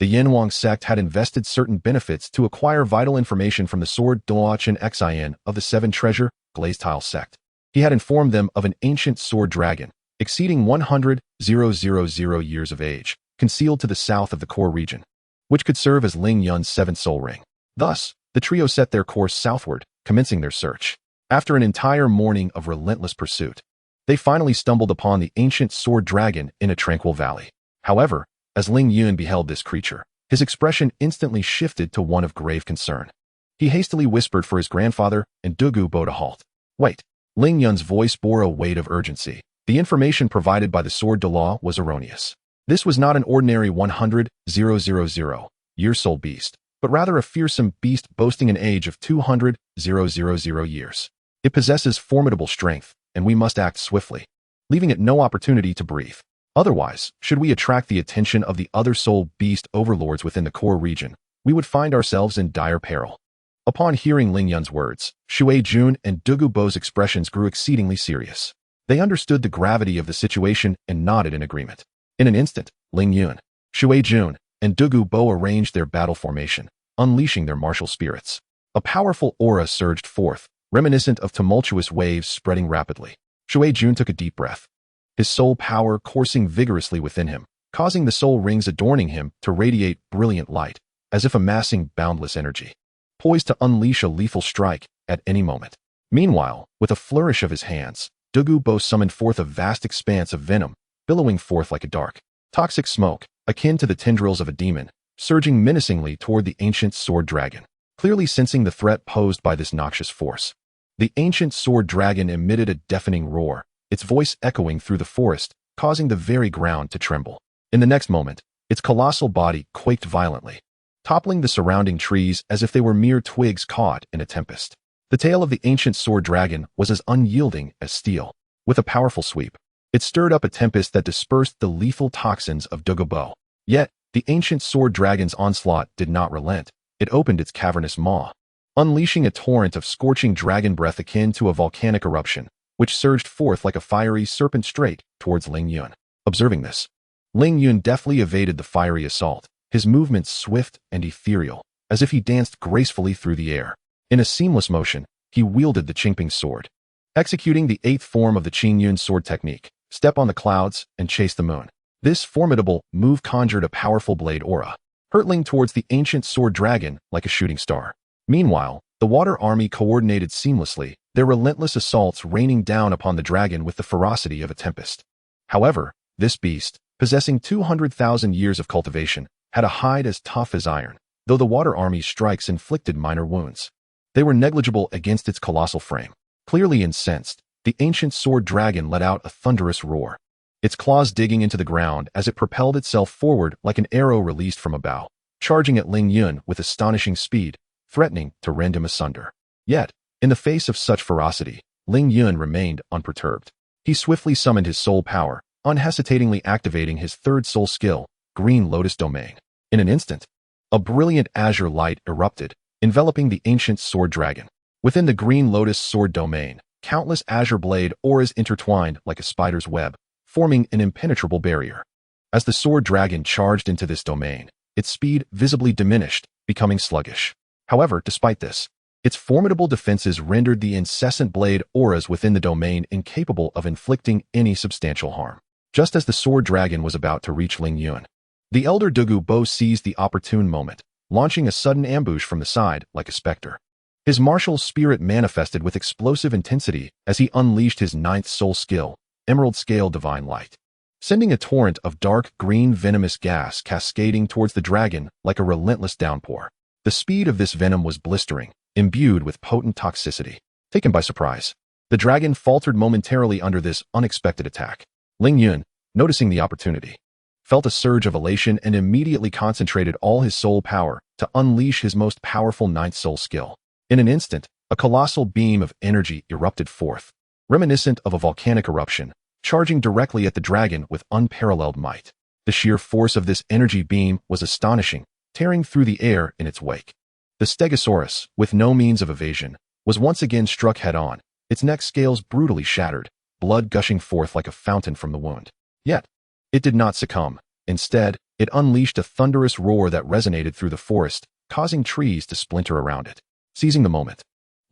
the Yinhuang sect had invested certain benefits to acquire vital information from the sword Douluo Xin of the Seven Treasure Glazed Tile sect. He had informed them of an ancient sword dragon, exceeding 100,000 years of age, concealed to the south of the core region, which could serve as Ling Yun's seventh soul ring. Thus, the trio set their course southward, commencing their search. After an entire morning of relentless pursuit, they finally stumbled upon the ancient sword dragon in a tranquil valley. However, as Ling Yun beheld this creature, his expression instantly shifted to one of grave concern. He hastily whispered for his grandfather and Douluo Bo to halt. Wait. Ling Yun's voice bore a weight of urgency. The information provided by the sword Douluo was erroneous. This was not an ordinary 100,000 year-soul beast, but rather a fearsome beast boasting an age of 200,000 years. It possesses formidable strength, and we must act swiftly, leaving it no opportunity to breathe. Otherwise, should we attract the attention of the other soul beast overlords within the core region, we would find ourselves in dire peril. Upon hearing Ling Yun's words, Shui Jun and Douluo Bo's expressions grew exceedingly serious. They understood the gravity of the situation and nodded in agreement. In an instant, Ling Yun, Shui Jun, and Douluo Bo arranged their battle formation, unleashing their martial spirits. A powerful aura surged forth, reminiscent of tumultuous waves spreading rapidly. Shui Jun took a deep breath, his soul power coursing vigorously within him, causing the soul rings adorning him to radiate brilliant light, as if amassing boundless energy, poised to unleash a lethal strike at any moment. Meanwhile, with a flourish of his hands, Douluo Bo summoned forth a vast expanse of venom, billowing forth like a dark, toxic smoke, akin to the tendrils of a demon, surging menacingly toward the ancient sword dragon. Clearly sensing the threat posed by this noxious force, the ancient sword dragon emitted a deafening roar, its voice echoing through the forest, causing the very ground to tremble. In the next moment, its colossal body quaked violently, toppling the surrounding trees as if they were mere twigs caught in a tempest. The tail of the ancient sword dragon was as unyielding as steel. With a powerful sweep, it stirred up a tempest that dispersed the lethal toxins of Douluo Bo. Yet, the ancient sword dragon's onslaught did not relent. It opened its cavernous maw, unleashing a torrent of scorching dragon breath akin to a volcanic eruption, which surged forth like a fiery serpent straight towards Ling Yun. Observing this, Ling Yun deftly evaded the fiery assault, his movements swift and ethereal, as if he danced gracefully through the air. In a seamless motion, he wielded the Qingping sword, executing the eighth form of the Qingyun sword technique, step on the clouds and chase the moon. This formidable move conjured a powerful blade aura, hurtling towards the ancient sword dragon like a shooting star. Meanwhile, the water army coordinated seamlessly, their relentless assaults raining down upon the dragon with the ferocity of a tempest. However, this beast, possessing 200,000 years of cultivation, had a hide as tough as iron, though the water army's strikes inflicted minor wounds. They were negligible against its colossal frame. Clearly incensed, the ancient sword dragon let out a thunderous roar, its claws digging into the ground as it propelled itself forward like an arrow released from a bow, charging at Ling Yun with astonishing speed, threatening to rend him asunder. Yet, in the face of such ferocity, Ling Yun remained unperturbed. He swiftly summoned his soul power, unhesitatingly activating his third soul skill, Green Lotus Domain. In an instant, a brilliant azure light erupted, enveloping the ancient sword dragon. Within the Green Lotus Sword Domain, countless azure blade auras intertwined like a spider's web, forming an impenetrable barrier. As the sword dragon charged into this domain, its speed visibly diminished, becoming sluggish. However, despite this, its formidable defenses rendered the incessant blade auras within the domain incapable of inflicting any substantial harm. Just as the sword dragon was about to reach Ling Yun, the elder Douluo Bo seized the opportune moment, launching a sudden ambush from the side like a specter. His martial spirit manifested with explosive intensity as he unleashed his ninth soul skill, Emerald Scale Divine Light, sending a torrent of dark green venomous gas cascading towards the dragon like a relentless downpour. The speed of this venom was blistering, imbued with potent toxicity. Taken by surprise, the dragon faltered momentarily under this unexpected attack. Ling Yun, noticing the opportunity, felt a surge of elation and immediately concentrated all his soul power to unleash his most powerful ninth soul skill. In an instant, a colossal beam of energy erupted forth, reminiscent of a volcanic eruption, charging directly at the dragon with unparalleled might. The sheer force of this energy beam was astonishing, tearing through the air in its wake. The Stegosaurus, with no means of evasion, was once again struck head-on, its neck scales brutally shattered, blood gushing forth like a fountain from the wound. Yet, it did not succumb. Instead, It unleashed a thunderous roar that resonated through the forest, causing trees to splinter around it. Seizing the moment,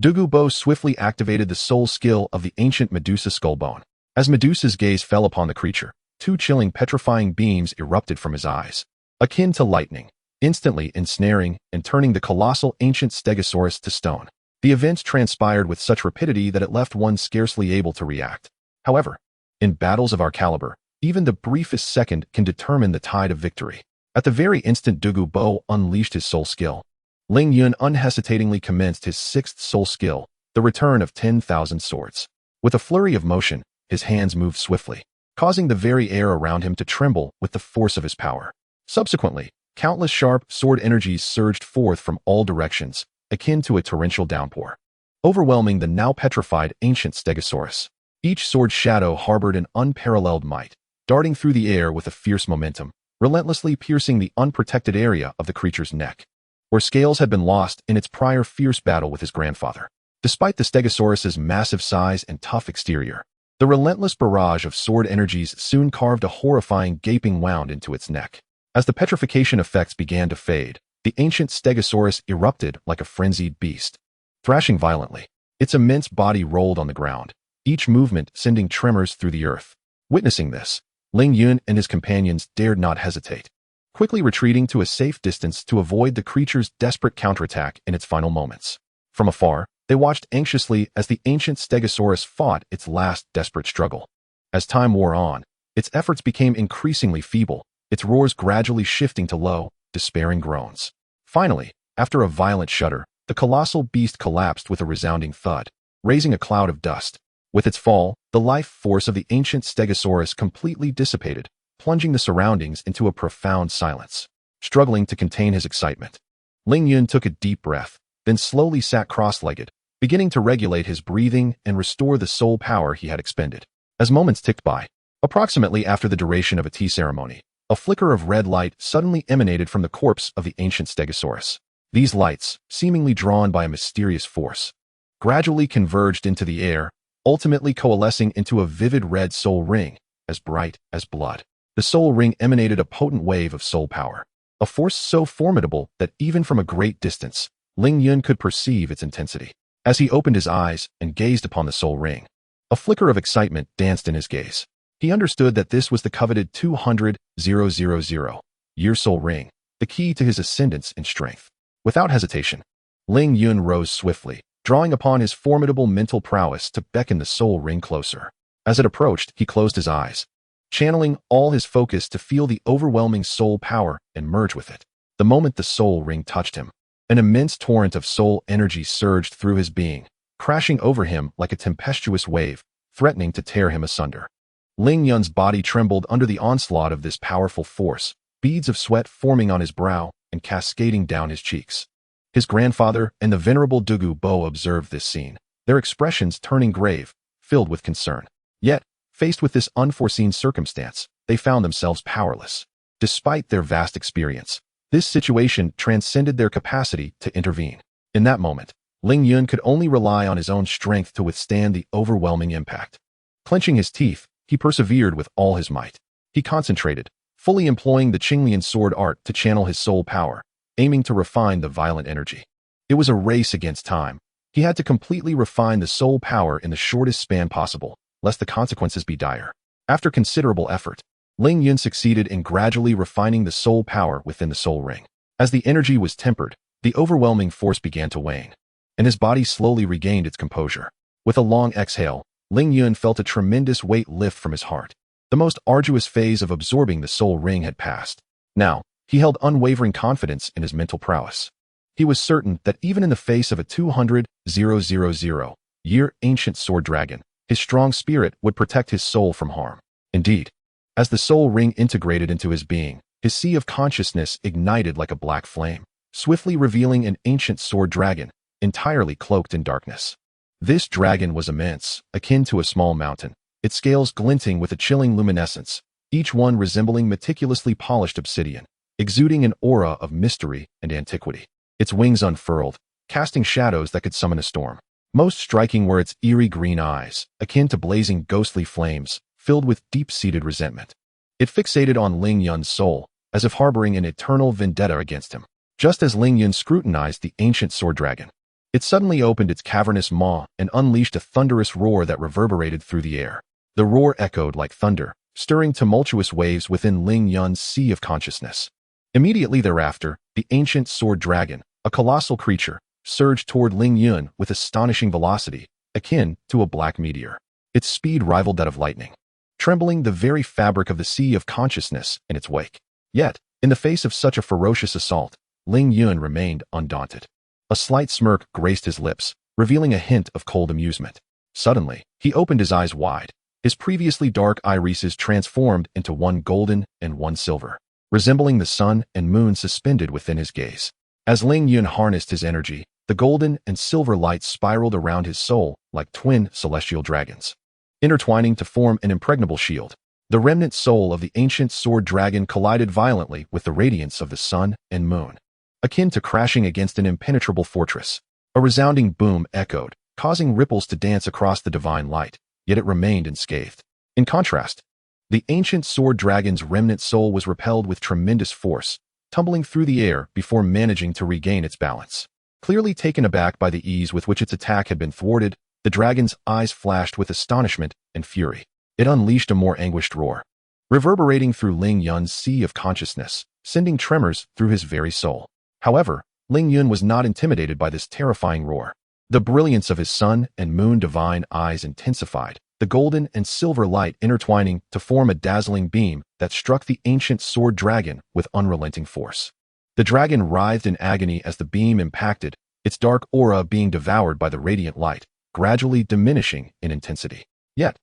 Douluo Bo swiftly activated the soul skill of the ancient Medusa skullbone. As Medusa's gaze fell upon the creature, two chilling, petrifying beams erupted from his eyes, akin to lightning, instantly ensnaring and turning the colossal ancient Stegosaurus to stone. The events transpired with such rapidity that it left one scarcely able to react. However, in battles of our caliber, even the briefest second can determine the tide of victory. At the very instant Douluo Bo unleashed his soul skill, Ling Yun unhesitatingly commenced his sixth soul skill, the return of 10,000 swords. With a flurry of motion, his hands moved swiftly, causing the very air around him to tremble with the force of his power. Subsequently, countless sharp sword energies surged forth from all directions, akin to a torrential downpour, overwhelming the now petrified ancient Stegosaurus. Each sword shadow harbored an unparalleled might, darting through the air with a fierce momentum, relentlessly piercing the unprotected area of the creature's neck, where scales had been lost in its prior fierce battle with his grandfather. Despite the Stegosaurus's massive size and tough exterior, the relentless barrage of sword energies soon carved a horrifying gaping wound into its neck. As the petrification effects began to fade, the ancient Stegosaurus erupted like a frenzied beast, thrashing violently. Its immense body rolled on the ground, each movement sending tremors through the earth. Witnessing this, Ling Yun and his companions dared not hesitate, quickly retreating to a safe distance to avoid the creature's desperate counterattack in its final moments. From afar, they watched anxiously as the ancient Stegosaurus fought its last desperate struggle. As time wore on, its efforts became increasingly feeble, its roars gradually shifting to low, despairing groans. Finally, after a violent shudder, the colossal beast collapsed with a resounding thud, raising a cloud of dust. With its fall, the life force of the ancient Stegosaurus completely dissipated, plunging the surroundings into a profound silence. Struggling to contain his excitement, Ling Yun took a deep breath, then slowly sat cross-legged, beginning to regulate his breathing and restore the soul power he had expended. As moments ticked by, approximately after the duration of a tea ceremony, a flicker of red light suddenly emanated from the corpse of the ancient Stegosaurus. These lights, seemingly drawn by a mysterious force, gradually converged into the air, ultimately coalescing into a vivid red soul ring, as bright as blood. The soul ring emanated a potent wave of soul power, a force so formidable that even from a great distance, Ling Yun could perceive its intensity. As he opened his eyes and gazed upon the soul ring, a flicker of excitement danced in his gaze. He understood that this was the coveted 200,000-year soul ring, the key to his ascendance in strength. Without hesitation, Ling Yun rose swiftly, drawing upon his formidable mental prowess to beckon the soul ring closer. As it approached, he closed his eyes, channeling all his focus to feel the overwhelming soul power and merge with it. The moment the soul ring touched him, an immense torrent of soul energy surged through his being, crashing over him like a tempestuous wave, threatening to tear him asunder. Ling Yun's body trembled under the onslaught of this powerful force, beads of sweat forming on his brow and cascading down his cheeks. His grandfather and the venerable Douluo Bo observed this scene, their expressions turning grave, filled with concern. Yet, faced with this unforeseen circumstance, they found themselves powerless. Despite their vast experience, this situation transcended their capacity to intervene. In that moment, Ling Yun could only rely on his own strength to withstand the overwhelming impact. Clenching his teeth, he persevered with all his might. He concentrated, fully employing the Qingping Sword Art to channel his soul power, aiming to refine the violent energy. It was a race against time. He had to completely refine the soul power in the shortest span possible, lest the consequences be dire. After considerable effort, Ling Yun succeeded in gradually refining the soul power within the soul ring. As the energy was tempered, the overwhelming force began to wane, and his body slowly regained its composure. With a long exhale, Ling Yun felt a tremendous weight lift from his heart. The most arduous phase of absorbing the soul ring had passed. Now, he held unwavering confidence in his mental prowess. He was certain that even in the face of a 200,000-year ancient sword dragon, his strong spirit would protect his soul from harm. Indeed, as the soul ring integrated into his being, his sea of consciousness ignited like a black flame, swiftly revealing an ancient sword dragon, entirely cloaked in darkness. This dragon was immense, akin to a small mountain, its scales glinting with a chilling luminescence, each one resembling meticulously polished obsidian, exuding an aura of mystery and antiquity. Its wings unfurled, casting shadows that could summon a storm. Most striking were its eerie green eyes, akin to blazing ghostly flames, filled with deep-seated resentment. It fixated on Ling Yun's soul, as if harboring an eternal vendetta against him. Just as Ling Yun scrutinized the ancient sword dragon, it suddenly opened its cavernous maw and unleashed a thunderous roar that reverberated through the air. The roar echoed like thunder, stirring tumultuous waves within Ling Yun's sea of consciousness. Immediately thereafter, the ancient sword dragon, a colossal creature, surged toward Ling Yun with astonishing velocity, akin to a black meteor. Its speed rivaled that of lightning, trembling the very fabric of the sea of consciousness in its wake. Yet, in the face of such a ferocious assault, Ling Yun remained undaunted. A slight smirk graced his lips, revealing a hint of cold amusement. Suddenly, he opened his eyes wide. His previously dark irises transformed into one golden and one silver, resembling the sun and moon suspended within his gaze. As Ling Yun harnessed his energy, the golden and silver light spiraled around his soul like twin celestial dragons, intertwining to form an impregnable shield. The remnant soul of the ancient sword dragon collided violently with the radiance of the sun and moon, akin to crashing against an impenetrable fortress. A resounding boom echoed, causing ripples to dance across the divine light, yet it remained unscathed. In contrast, the ancient sword dragon's remnant soul was repelled with tremendous force, tumbling through the air before managing to regain its balance. Clearly taken aback by the ease with which its attack had been thwarted, the dragon's eyes flashed with astonishment and fury. It unleashed a more anguished roar, reverberating through Ling Yun's sea of consciousness, sending tremors through his very soul. However, Ling Yun was not intimidated by this terrifying roar. The brilliance of his sun and moon divine eyes intensified, the golden and silver light intertwining to form a dazzling beam that struck the ancient sword dragon with unrelenting force. The dragon writhed in agony as the beam impacted, its dark aura being devoured by the radiant light, gradually diminishing in intensity. Yet,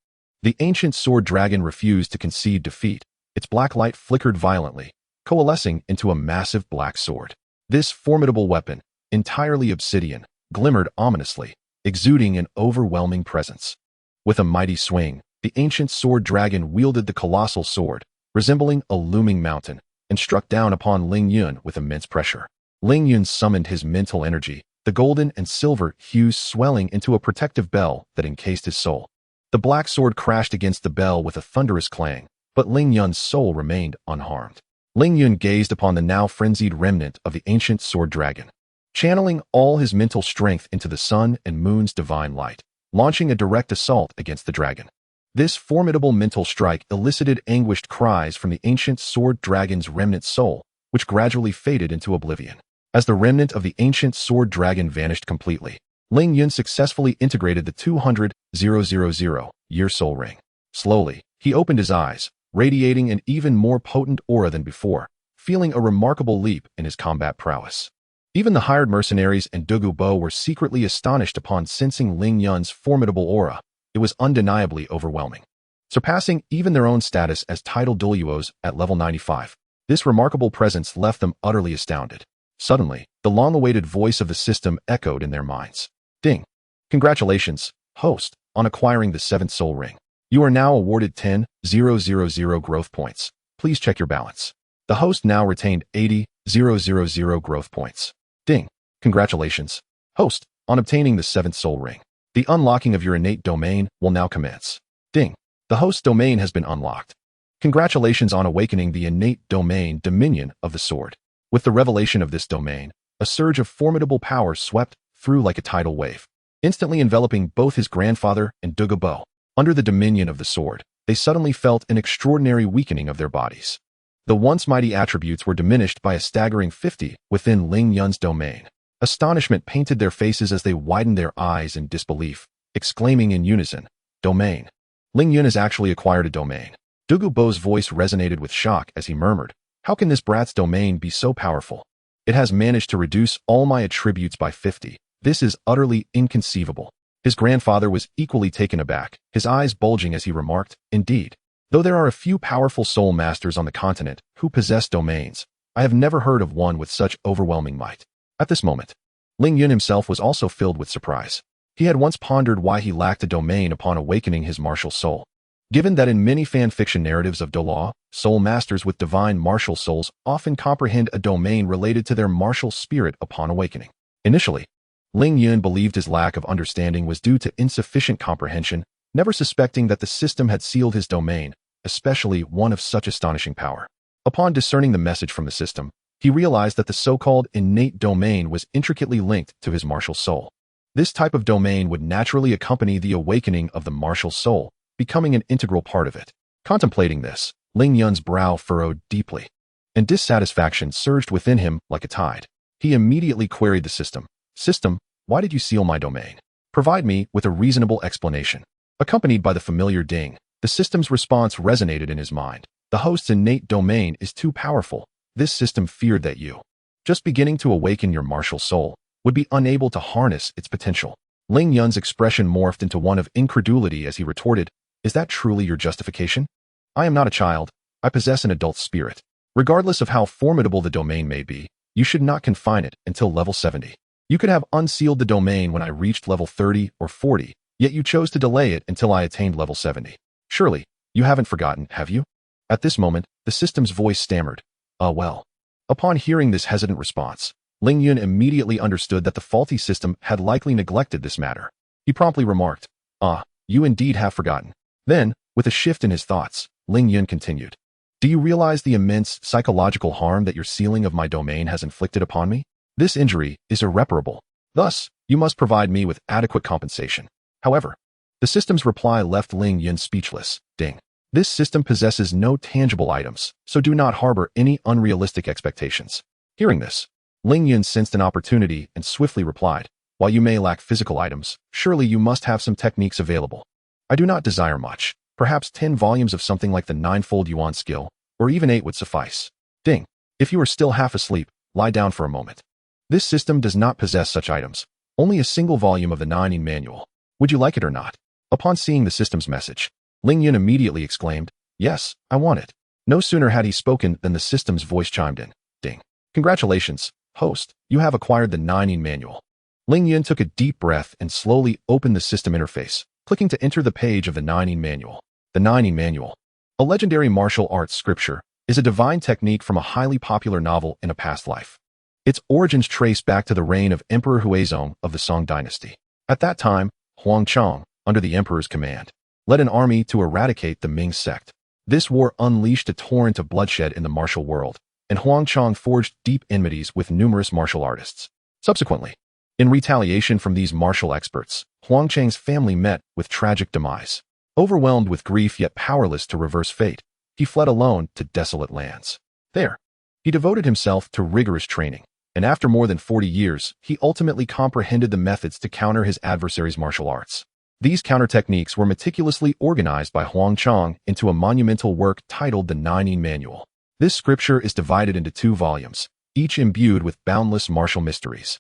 the ancient sword dragon refused to concede defeat. Its black light flickered violently, coalescing into a massive black sword. This formidable weapon, entirely obsidian, glimmered ominously, exuding an overwhelming presence. With a mighty swing, the ancient sword dragon wielded the colossal sword, resembling a looming mountain, and struck down upon Ling Yun with immense pressure. Ling Yun summoned his mental energy, the golden and silver hues swelling into a protective bell that encased his soul. The black sword crashed against the bell with a thunderous clang, but Ling Yun's soul remained unharmed. Ling Yun gazed upon the now frenzied remnant of the ancient sword dragon, channeling all his mental strength into the sun and moon's divine light, launching a direct assault against the dragon. This formidable mental strike elicited anguished cries from the ancient sword dragon's remnant soul, which gradually faded into oblivion. As the remnant of the ancient sword dragon vanished completely, Ling Yun successfully integrated the 200,000-year soul ring. Slowly, he opened his eyes, radiating an even more potent aura than before, feeling a remarkable leap in his combat prowess. Even the hired mercenaries and Douluo Bo were secretly astonished upon sensing Ling Yun's formidable aura. It was undeniably overwhelming, surpassing even their own status as titled Douluos at level 95. This remarkable presence left them utterly astounded. Suddenly, the long-awaited voice of the system echoed in their minds. Ding! Congratulations, host, on acquiring the 7th soul ring. You are now awarded 10,000 growth points. Please check your balance. The host now retained 80,000 growth points. Ding! Congratulations, host, on obtaining the 7th soul ring. The unlocking of your innate domain will now commence. Ding! The host's domain has been unlocked. Congratulations on awakening the innate domain dominion of the sword. With the revelation of this domain, a surge of formidable power swept through like a tidal wave, instantly enveloping both his grandfather and Douluo Bo. Under the dominion of the sword, they suddenly felt an extraordinary weakening of their bodies. The once mighty attributes were diminished by a staggering 50 within Ling Yun's domain. Astonishment painted their faces as they widened their eyes in disbelief, exclaiming in unison, "Domain! Ling Yun has actually acquired a domain." Douluo Bo's voice resonated with shock as he murmured, "How can this brat's domain be so powerful? It has managed to reduce all my attributes by 50. This is utterly inconceivable." His grandfather was equally taken aback, his eyes bulging as he remarked, "Indeed, though there are a few powerful soul masters on the continent who possess domains, I have never heard of one with such overwhelming might." At this moment, Ling Yun himself was also filled with surprise. He had once pondered why he lacked a domain upon awakening his martial soul. Given that in many fan fiction narratives of Douluo, soul masters with divine martial souls often comprehend a domain related to their martial spirit upon awakening. Initially, Ling Yun believed his lack of understanding was due to insufficient comprehension, never suspecting that the system had sealed his domain, especially one of such astonishing power. Upon discerning the message from the system, he realized that the so-called innate domain was intricately linked to his martial soul. This type of domain would naturally accompany the awakening of the martial soul, becoming an integral part of it. Contemplating this, Ling Yun's brow furrowed deeply, and dissatisfaction surged within him like a tide. He immediately queried the system. System, why did you seal my domain? Provide me with a reasonable explanation. Accompanied by the familiar ding, the system's response resonated in his mind. The host's innate domain is too powerful. This system feared that you, just beginning to awaken your martial soul, would be unable to harness its potential. Ling Yun's expression morphed into one of incredulity as he retorted, is that truly your justification? I am not a child. I possess an adult spirit. Regardless of how formidable the domain may be, you should not confine it until level 70. You could have unsealed the domain when I reached level 30 or 40, yet you chose to delay it until I attained level 70. Surely, you haven't forgotten, have you? At this moment, the system's voice stammered, well. Upon hearing this hesitant response, Ling Yun immediately understood that the faulty system had likely neglected this matter. He promptly remarked, you indeed have forgotten. Then, with a shift in his thoughts, Ling Yun continued, do you realize the immense psychological harm that your sealing of my domain has inflicted upon me? This injury is irreparable. Thus, you must provide me with adequate compensation. However, the system's reply left Ling Yun speechless. Ding. This system possesses no tangible items, so do not harbor any unrealistic expectations. Hearing this, Ling Yun sensed an opportunity and swiftly replied, while you may lack physical items, surely you must have some techniques available. I do not desire much. Perhaps 10 volumes of something like the ninefold yuan skill, or even 8 would suffice. Ding. If you are still half asleep, lie down for a moment. This system does not possess such items, only a single volume of the Nine manual. Would you like it or not? Upon seeing the system's message, Ling Yun immediately exclaimed, yes, I want it. No sooner had he spoken than the system's voice chimed in. Ding. Congratulations, host, you have acquired the Nine manual. Ling Yun took a deep breath and slowly opened the system interface, clicking to enter the page of the Nine manual. The Nine manual, a legendary martial arts scripture, is a divine technique from a highly popular novel in a past life. Its origins trace back to the reign of Emperor Huizong of the Song dynasty. At that time, Huang Chang, under the emperor's command, led an army to eradicate the Ming sect. This war unleashed a torrent of bloodshed in the martial world, and Huang Chang forged deep enmities with numerous martial artists. Subsequently, in retaliation from these martial experts, Huang Chang's family met with tragic demise. Overwhelmed with grief yet powerless to reverse fate, he fled alone to desolate lands. There, he devoted himself to rigorous training, and after more than 40 years, he ultimately comprehended the methods to counter his adversary's martial arts. These counter techniques were meticulously organized by Huang Chang into a monumental work titled the Nine Manual. This scripture is divided into 2 volumes, each imbued with boundless martial mysteries.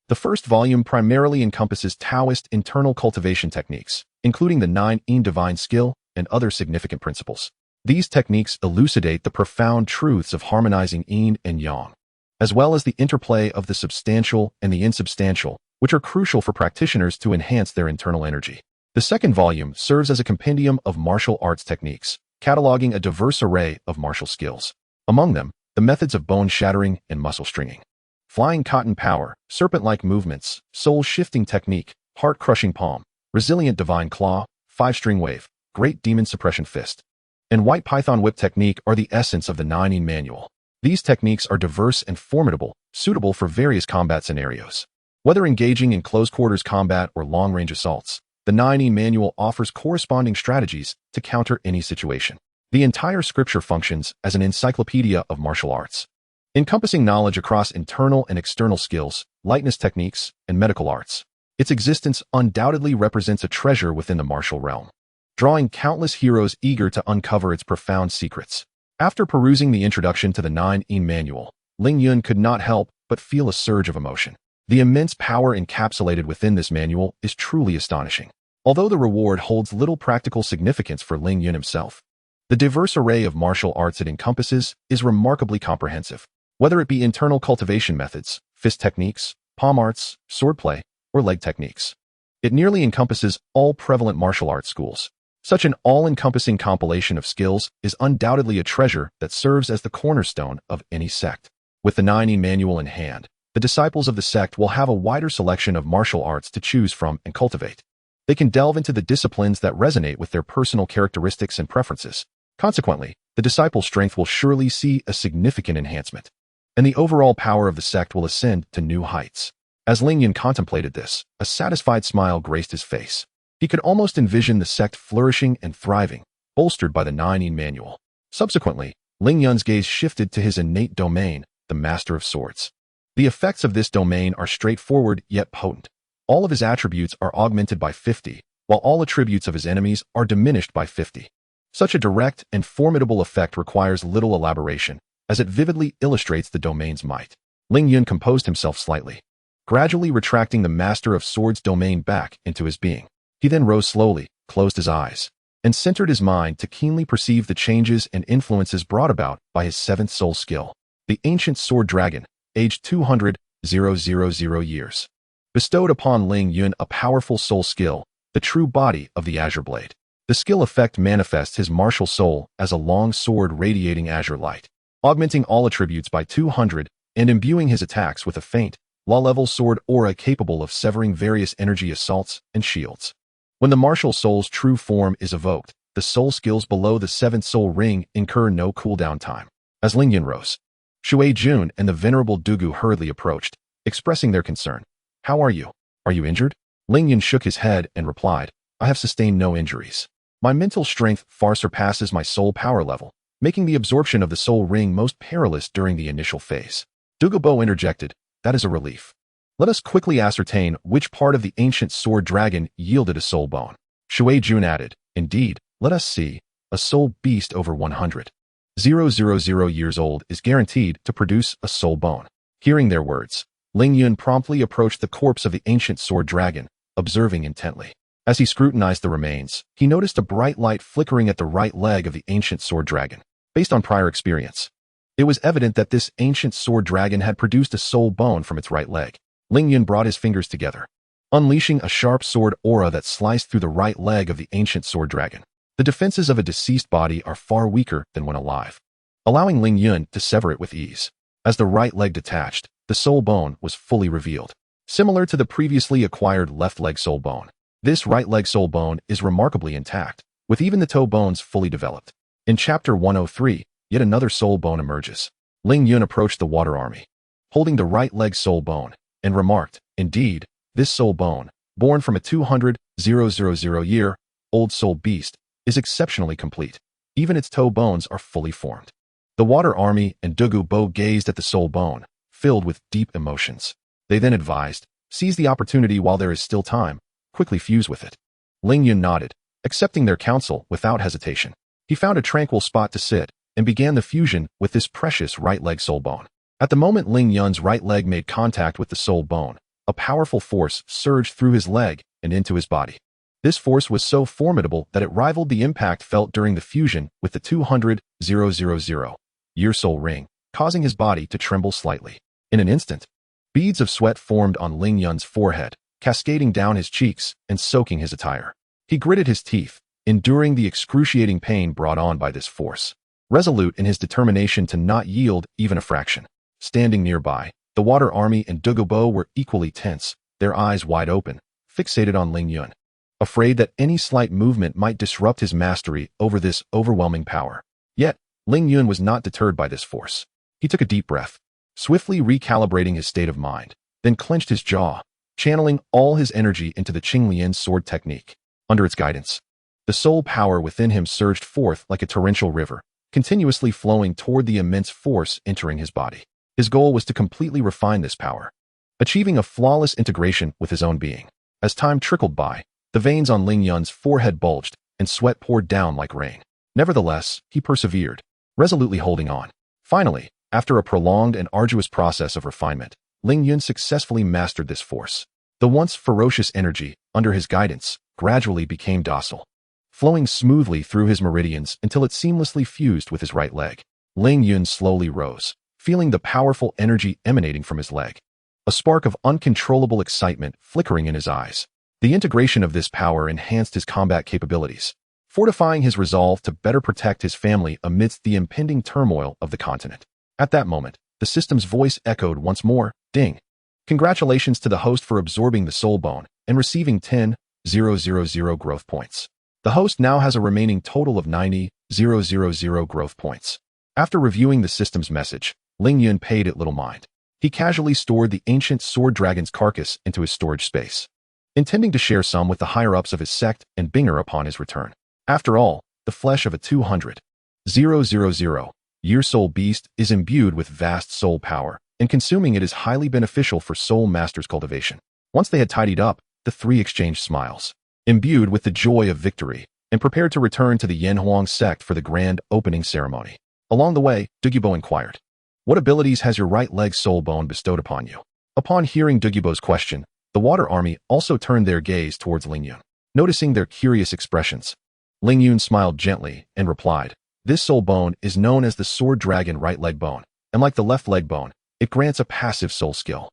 The first volume primarily encompasses Taoist internal cultivation techniques, including the 9 divine skill and other significant principles. These techniques elucidate the profound truths of harmonizing yin and yang, as well as the interplay of the substantial and the insubstantial, which are crucial for practitioners to enhance their internal energy. The second volume serves as a compendium of martial arts techniques, cataloging a diverse array of martial skills. Among them, the methods of bone shattering and muscle stringing, flying cotton power, serpent-like movements, soul-shifting technique, heart-crushing palm, resilient divine claw, 5-string wave, great demon suppression fist, and white python whip technique are the essence of the Nine manual. These techniques are diverse and formidable, suitable for various combat scenarios. Whether engaging in close-quarters combat or long-range assaults, the Nine manual offers corresponding strategies to counter any situation. The entire scripture functions as an encyclopedia of martial arts, encompassing knowledge across internal and external skills, lightness techniques, and medical arts. Its existence undoubtedly represents a treasure within the martial realm, drawing countless heroes eager to uncover its profound secrets. After perusing the introduction to the Nine manual, Ling Yun could not help but feel a surge of emotion. The immense power encapsulated within this manual is truly astonishing. Although the reward holds little practical significance for Ling Yun himself, the diverse array of martial arts it encompasses is remarkably comprehensive. Whether it be internal cultivation methods, fist techniques, palm arts, swordplay, or leg techniques, it nearly encompasses all prevalent martial arts schools. Such an all-encompassing compilation of skills is undoubtedly a treasure that serves as the cornerstone of any sect. With the Nine manual in hand, the disciples of the sect will have a wider selection of martial arts to choose from and cultivate. They can delve into the disciplines that resonate with their personal characteristics and preferences. Consequently, the disciple's strength will surely see a significant enhancement, and the overall power of the sect will ascend to new heights. As Ling Yun contemplated this, a satisfied smile graced his face. He could almost envision the sect flourishing and thriving, bolstered by the 9 manual. Subsequently, Ling Yun's gaze shifted to his innate domain, the Master of Swords. The effects of this domain are straightforward yet potent. All of his attributes are augmented by 50, while all attributes of his enemies are diminished by 50. Such a direct and formidable effect requires little elaboration, as it vividly illustrates the domain's might. Ling Yun composed himself slightly, gradually retracting the Master of Swords domain back into his being. He then rose slowly, closed his eyes, and centered his mind to keenly perceive the changes and influences brought about by his 7th soul skill, the Ancient Sword Dragon, aged 200,000 years. Bestowed upon Ling Yun a powerful soul skill, the true body of the Azure Blade. The skill effect manifests his martial soul as a long sword radiating azure light, augmenting all attributes by 200 and imbuing his attacks with a faint, low-level sword aura capable of severing various energy assaults and shields. When the martial soul's true form is evoked, the soul skills below the 7th soul ring incur no cooldown time. As Ling Yun rose, Shui Jun and the venerable Douluo hurriedly approached, expressing their concern. "How are you? Are you injured?" Ling Yun shook his head and replied, "I have sustained no injuries. My mental strength far surpasses my soul power level, making the absorption of the soul ring most perilous during the initial phase." Douluo interjected, "That is a relief. Let us quickly ascertain which part of the ancient sword dragon yielded a soul bone." Shui Jun added, "Indeed, let us see. A soul beast over 100,000 years old is guaranteed to produce a soul bone." Hearing their words, Ling Yun promptly approached the corpse of the ancient sword dragon, observing intently. As he scrutinized the remains, he noticed a bright light flickering at the right leg of the ancient sword dragon. Based on prior experience, it was evident that this ancient sword dragon had produced a soul bone from its right leg. Ling Yun brought his fingers together, unleashing a sharp sword aura that sliced through the right leg of the ancient sword dragon. The defenses of a deceased body are far weaker than when alive, allowing Ling Yun to sever it with ease. As the right leg detached, the soul bone was fully revealed. Similar to the previously acquired left leg soul bone, this right leg soul bone is remarkably intact, with even the toe bones fully developed. In Chapter 103, yet another soul bone emerges. Ling Yun approached the water army, holding the right leg soul bone, and remarked, "Indeed, this soul bone, born from a 200,000-year-old soul beast, is exceptionally complete. Even its toe bones are fully formed." The water army and Douluo gazed at the soul bone, filled with deep emotions. They then advised, "Seize the opportunity while there is still time, quickly fuse with it." Ling Yun nodded, accepting their counsel without hesitation. He found a tranquil spot to sit, and began the fusion with this precious right leg soul bone. At the moment Ling Yun's right leg made contact with the soul bone, a powerful force surged through his leg and into his body. This force was so formidable that it rivaled the impact felt during the fusion with the 200,000-year soul ring, causing his body to tremble slightly. In an instant, beads of sweat formed on Ling Yun's forehead, cascading down his cheeks and soaking his attire. He gritted his teeth, enduring the excruciating pain brought on by this force, resolute in his determination to not yield even a fraction. Standing nearby, the water army and Douluo were equally tense, their eyes wide open, fixated on Ling Yun, afraid that any slight movement might disrupt his mastery over this overwhelming power. Yet, Ling Yun was not deterred by this force. He took a deep breath, swiftly recalibrating his state of mind, then clenched his jaw, channeling all his energy into the Qingping sword technique. Under its guidance, the soul power within him surged forth like a torrential river, continuously flowing toward the immense force entering his body. His goal was to completely refine this power, achieving a flawless integration with his own being. As time trickled by, the veins on Ling Yun's forehead bulged, and sweat poured down like rain. Nevertheless, he persevered, resolutely holding on. Finally, after a prolonged and arduous process of refinement, Ling Yun successfully mastered this force. The once ferocious energy, under his guidance, gradually became docile, flowing smoothly through his meridians until it seamlessly fused with his right leg. Ling Yun slowly rose, feeling the powerful energy emanating from his leg, a spark of uncontrollable excitement flickering in his eyes. The integration of this power enhanced his combat capabilities, fortifying his resolve to better protect his family amidst the impending turmoil of the continent. At that moment, the system's voice echoed once more, "Ding! Congratulations to the host for absorbing the soul bone and receiving 10,000 growth points. The host now has a remaining total of 90,000 000 growth points. After reviewing the system's message, Ling Yun paid it little mind. He casually stored the ancient sword dragon's carcass into his storage space, intending to share some with the higher-ups of his sect and Binger upon his return. After all, the flesh of a 200,000-year soul beast is imbued with vast soul power, and consuming it is highly beneficial for Soul Master's cultivation. Once they had tidied up, the three exchanged smiles, imbued with the joy of victory, and prepared to return to the Yanhuang sect for the grand opening ceremony. Along the way, Douluo inquired, "What abilities has your right leg soul bone bestowed upon you?" Upon hearing Douluo's question, the Water Army also turned their gaze towards Ling Yun. Noticing their curious expressions, Ling Yun smiled gently and replied, "This soul bone is known as the Sword Dragon right leg bone, and like the left leg bone, it grants a passive soul skill.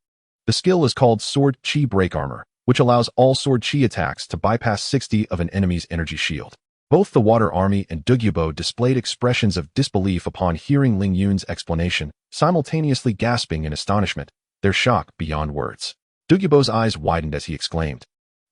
The skill is called Sword Chi Break Armor, which allows all Sword Chi attacks to bypass 60 of an enemy's energy shield." Both the Water Army and Douluo displayed expressions of disbelief upon hearing Ling Yun's explanation, simultaneously gasping in astonishment, their shock beyond words. Douluo's eyes widened as he exclaimed,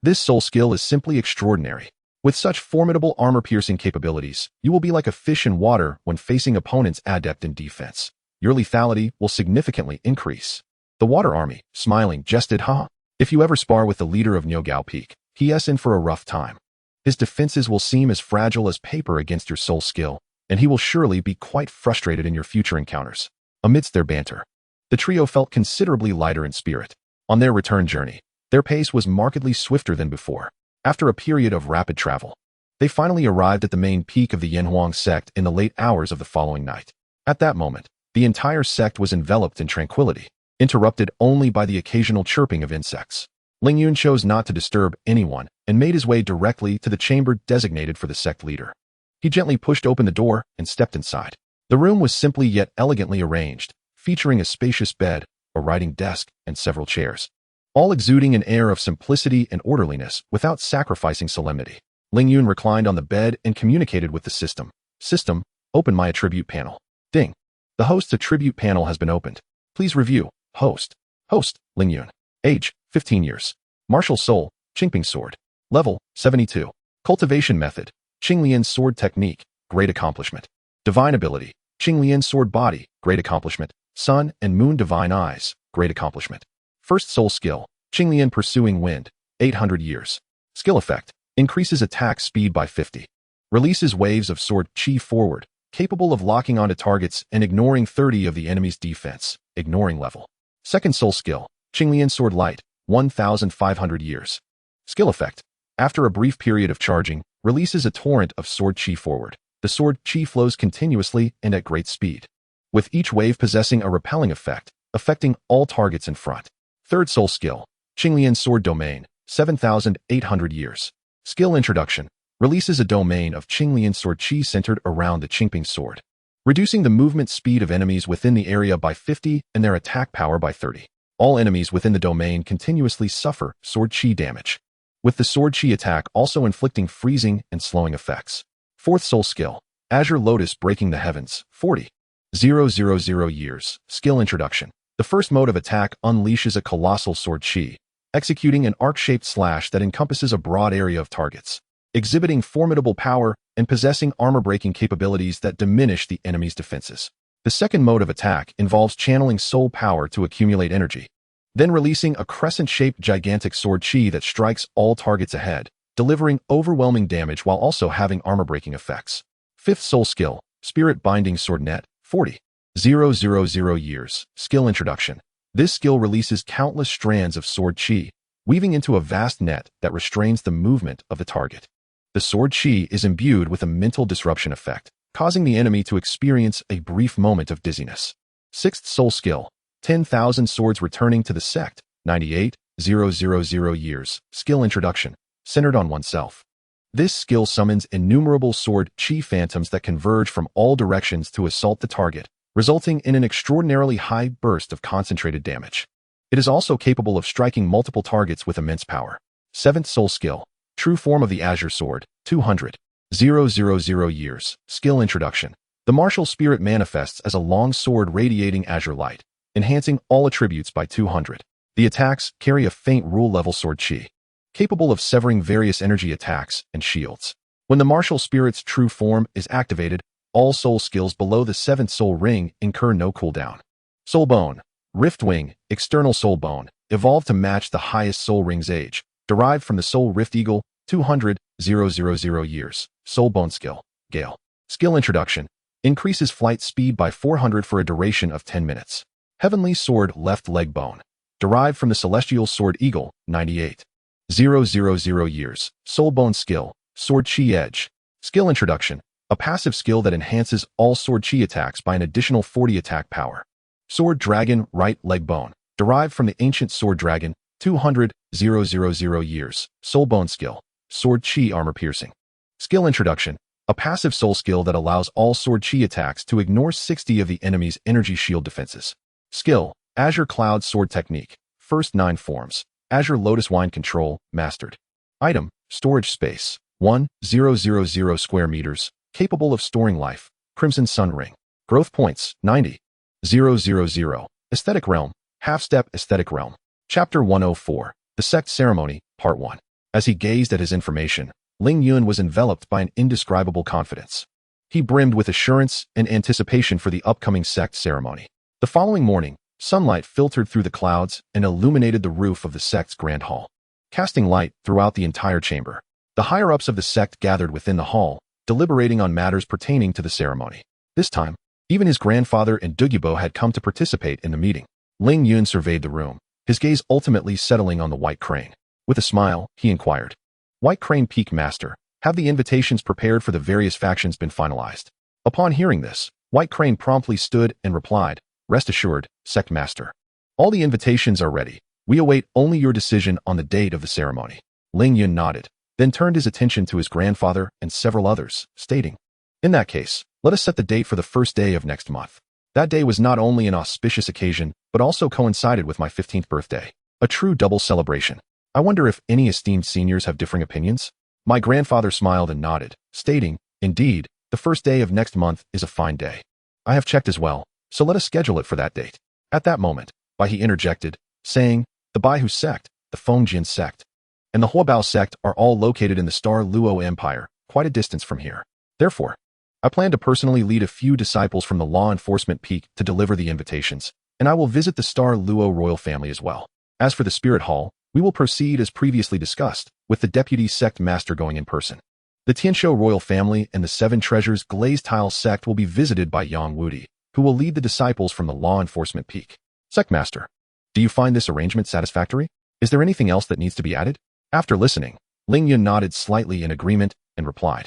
"This soul skill is simply extraordinary. With such formidable armor-piercing capabilities, you will be like a fish in water when facing opponents adept in defense. Your lethality will significantly increase." The Water Army, smiling, jested, "Ha! If you ever spar with the leader of Nyogao Peak, he's in for a rough time. His defenses will seem as fragile as paper against your soul skill, and he will surely be quite frustrated in your future encounters." Amidst their banter, the trio felt considerably lighter in spirit. On their return journey, their pace was markedly swifter than before. After a period of rapid travel, they finally arrived at the main peak of the Yanhuang sect in the late hours of the following night. At that moment, the entire sect was enveloped in tranquility, interrupted only by the occasional chirping of insects. Ling Yun chose not to disturb anyone and made his way directly to the chamber designated for the sect leader. He gently pushed open the door and stepped inside. The room was simply yet elegantly arranged, featuring a spacious bed, a writing desk, and several chairs, all exuding an air of simplicity and orderliness without sacrificing solemnity. Ling Yun reclined on the bed and communicated with the system. "System, open my attribute panel." Ding. The host's attribute panel has been opened. Please review. Host. Host, Ling Yun. Age, 15 years. Martial Soul, Qingping Sword. Level, 72. Cultivation Method, Qinglian Sword Technique, Great Accomplishment. Divine Ability, Qinglian Sword Body, Great Accomplishment. Sun and Moon Divine Eyes, Great Accomplishment. First Soul Skill, Qinglian Pursuing Wind, 800 years. Skill Effect, increases attack speed by 50. Releases waves of Sword Chi forward, capable of locking onto targets and ignoring 30 of the enemy's defense, ignoring level. Second Soul Skill, Qinglian Sword Light, 1,500 years. Skill Effect, after a brief period of charging, releases a torrent of Sword Chi forward. The Sword Chi flows continuously and at great speed, with each wave possessing a repelling effect, affecting all targets in front. Third Soul Skill, Qinglian Sword Domain, 7,800 years. Skill Introduction, releases a domain of Qinglian Sword Chi centered around the Qingping Sword, reducing the movement speed of enemies within the area by 50 and their attack power by 30. All enemies within the domain continuously suffer Sword Chi damage, with the Sword Chi attack also inflicting freezing and slowing effects. Fourth Soul Skill, Azure Lotus Breaking the Heavens, 40,000 years. Skill Introduction. The first mode of attack unleashes a colossal Sword Chi, executing an arc-shaped slash that encompasses a broad area of targets, exhibiting formidable power and possessing armor-breaking capabilities that diminish the enemy's defenses. The second mode of attack involves channeling soul power to accumulate energy, then releasing a crescent-shaped gigantic Sword Chi that strikes all targets ahead, delivering overwhelming damage while also having armor-breaking effects. Fifth Soul Skill, Spirit Binding Sword Net, 40,000 years. Skill Introduction. This skill releases countless strands of Sword Chi, weaving into a vast net that restrains the movement of the target. The Sword Chi is imbued with a mental disruption effect, causing the enemy to experience a brief moment of dizziness. Sixth Soul Skill, 10,000 Swords Returning to the Sect, 98,000 years. Skill Introduction, centered on oneself. This skill summons innumerable Sword Chi phantoms that converge from all directions to assault the target, resulting in an extraordinarily high burst of concentrated damage. It is also capable of striking multiple targets with immense power. Seventh Soul Skill, True Form of the Azure Sword, 200,000 years. Skill Introduction. The martial spirit manifests as a long sword radiating azure light, enhancing all attributes by 200. The attacks carry a faint rule-level Sword Chi, capable of severing various energy attacks and shields. When the martial spirit's true form is activated, all soul skills below the 7th soul ring incur no cooldown. Soul Bone, Rift Wing, External Soul Bone, evolved to match the highest soul ring's age, derived from the Soul Rift Eagle, 200,000 years. Soul Bone Skill, Gale. Skill Introduction, increases flight speed by 400 for a duration of 10 minutes. Heavenly Sword Left Leg Bone, derived from the Celestial Sword Eagle, 98,000 years. Soul Bone Skill, Sword Chi Edge. Skill Introduction, a passive skill that enhances all Sword Chi attacks by an additional 40 attack power. Sword Dragon Right Leg Bone, derived from the Ancient Sword Dragon, 200,000 years. Soul Bone Skill, Sword Chi Armor Piercing. Skill Introduction, a passive soul skill that allows all Sword Chi attacks to ignore 60 of the enemy's energy shield defenses. Skill, Azure Cloud Sword Technique, First 9 Forms, Azure Lotus Wine Control, Mastered. Item, Storage Space, 1,000 square meters, capable of storing life, Crimson Sun Ring. Growth Points, 90,000. Aesthetic Realm, Half-Step Aesthetic Realm. Chapter 104, The Sect Ceremony, Part 1. As he gazed at his information, Ling Yun was enveloped by an indescribable confidence. He brimmed with assurance and anticipation for the upcoming sect ceremony. The following morning, sunlight filtered through the clouds and illuminated the roof of the sect's grand hall, casting light throughout the entire chamber. The higher-ups of the sect gathered within the hall, deliberating on matters pertaining to the ceremony. This time, even his grandfather and Douluo had come to participate in the meeting. Ling Yun surveyed the room, his gaze ultimately settling on the White Crane. With a smile, he inquired, "White Crane Peak Master, have the invitations prepared for the various factions been finalized?" Upon hearing this, White Crane promptly stood and replied, "Rest assured, Sect Master. All the invitations are ready. We await only your decision on the date of the ceremony." Ling Yun nodded, then turned his attention to his grandfather and several others, stating, "In that case, let us set the date for the first day of next month." That day was not only an auspicious occasion, but also coincided with my 15th birthday. A true double celebration. I wonder if any esteemed seniors have differing opinions? My grandfather smiled and nodded, stating, "Indeed, the first day of next month is a fine day. I have checked as well, so let us schedule it for that date." At that moment, Bai He interjected, saying, "The Baihu sect, the Fengjin sect, and the Huabao sect are all located in the Star Luo Empire, quite a distance from here. Therefore, I plan to personally lead a few disciples from the law enforcement peak to deliver the invitations, and I will visit the Star Luo royal family as well. As for the Spirit Hall, we will proceed as previously discussed, with the Deputy Sect Master going in person. The Tianshou royal family and the 7 Treasures Glazed Tile sect will be visited by Yang Wudi, who will lead the disciples from the law enforcement peak. Sect Master, do you find this arrangement satisfactory? Is there anything else that needs to be added?" After listening, Ling Yun nodded slightly in agreement and replied,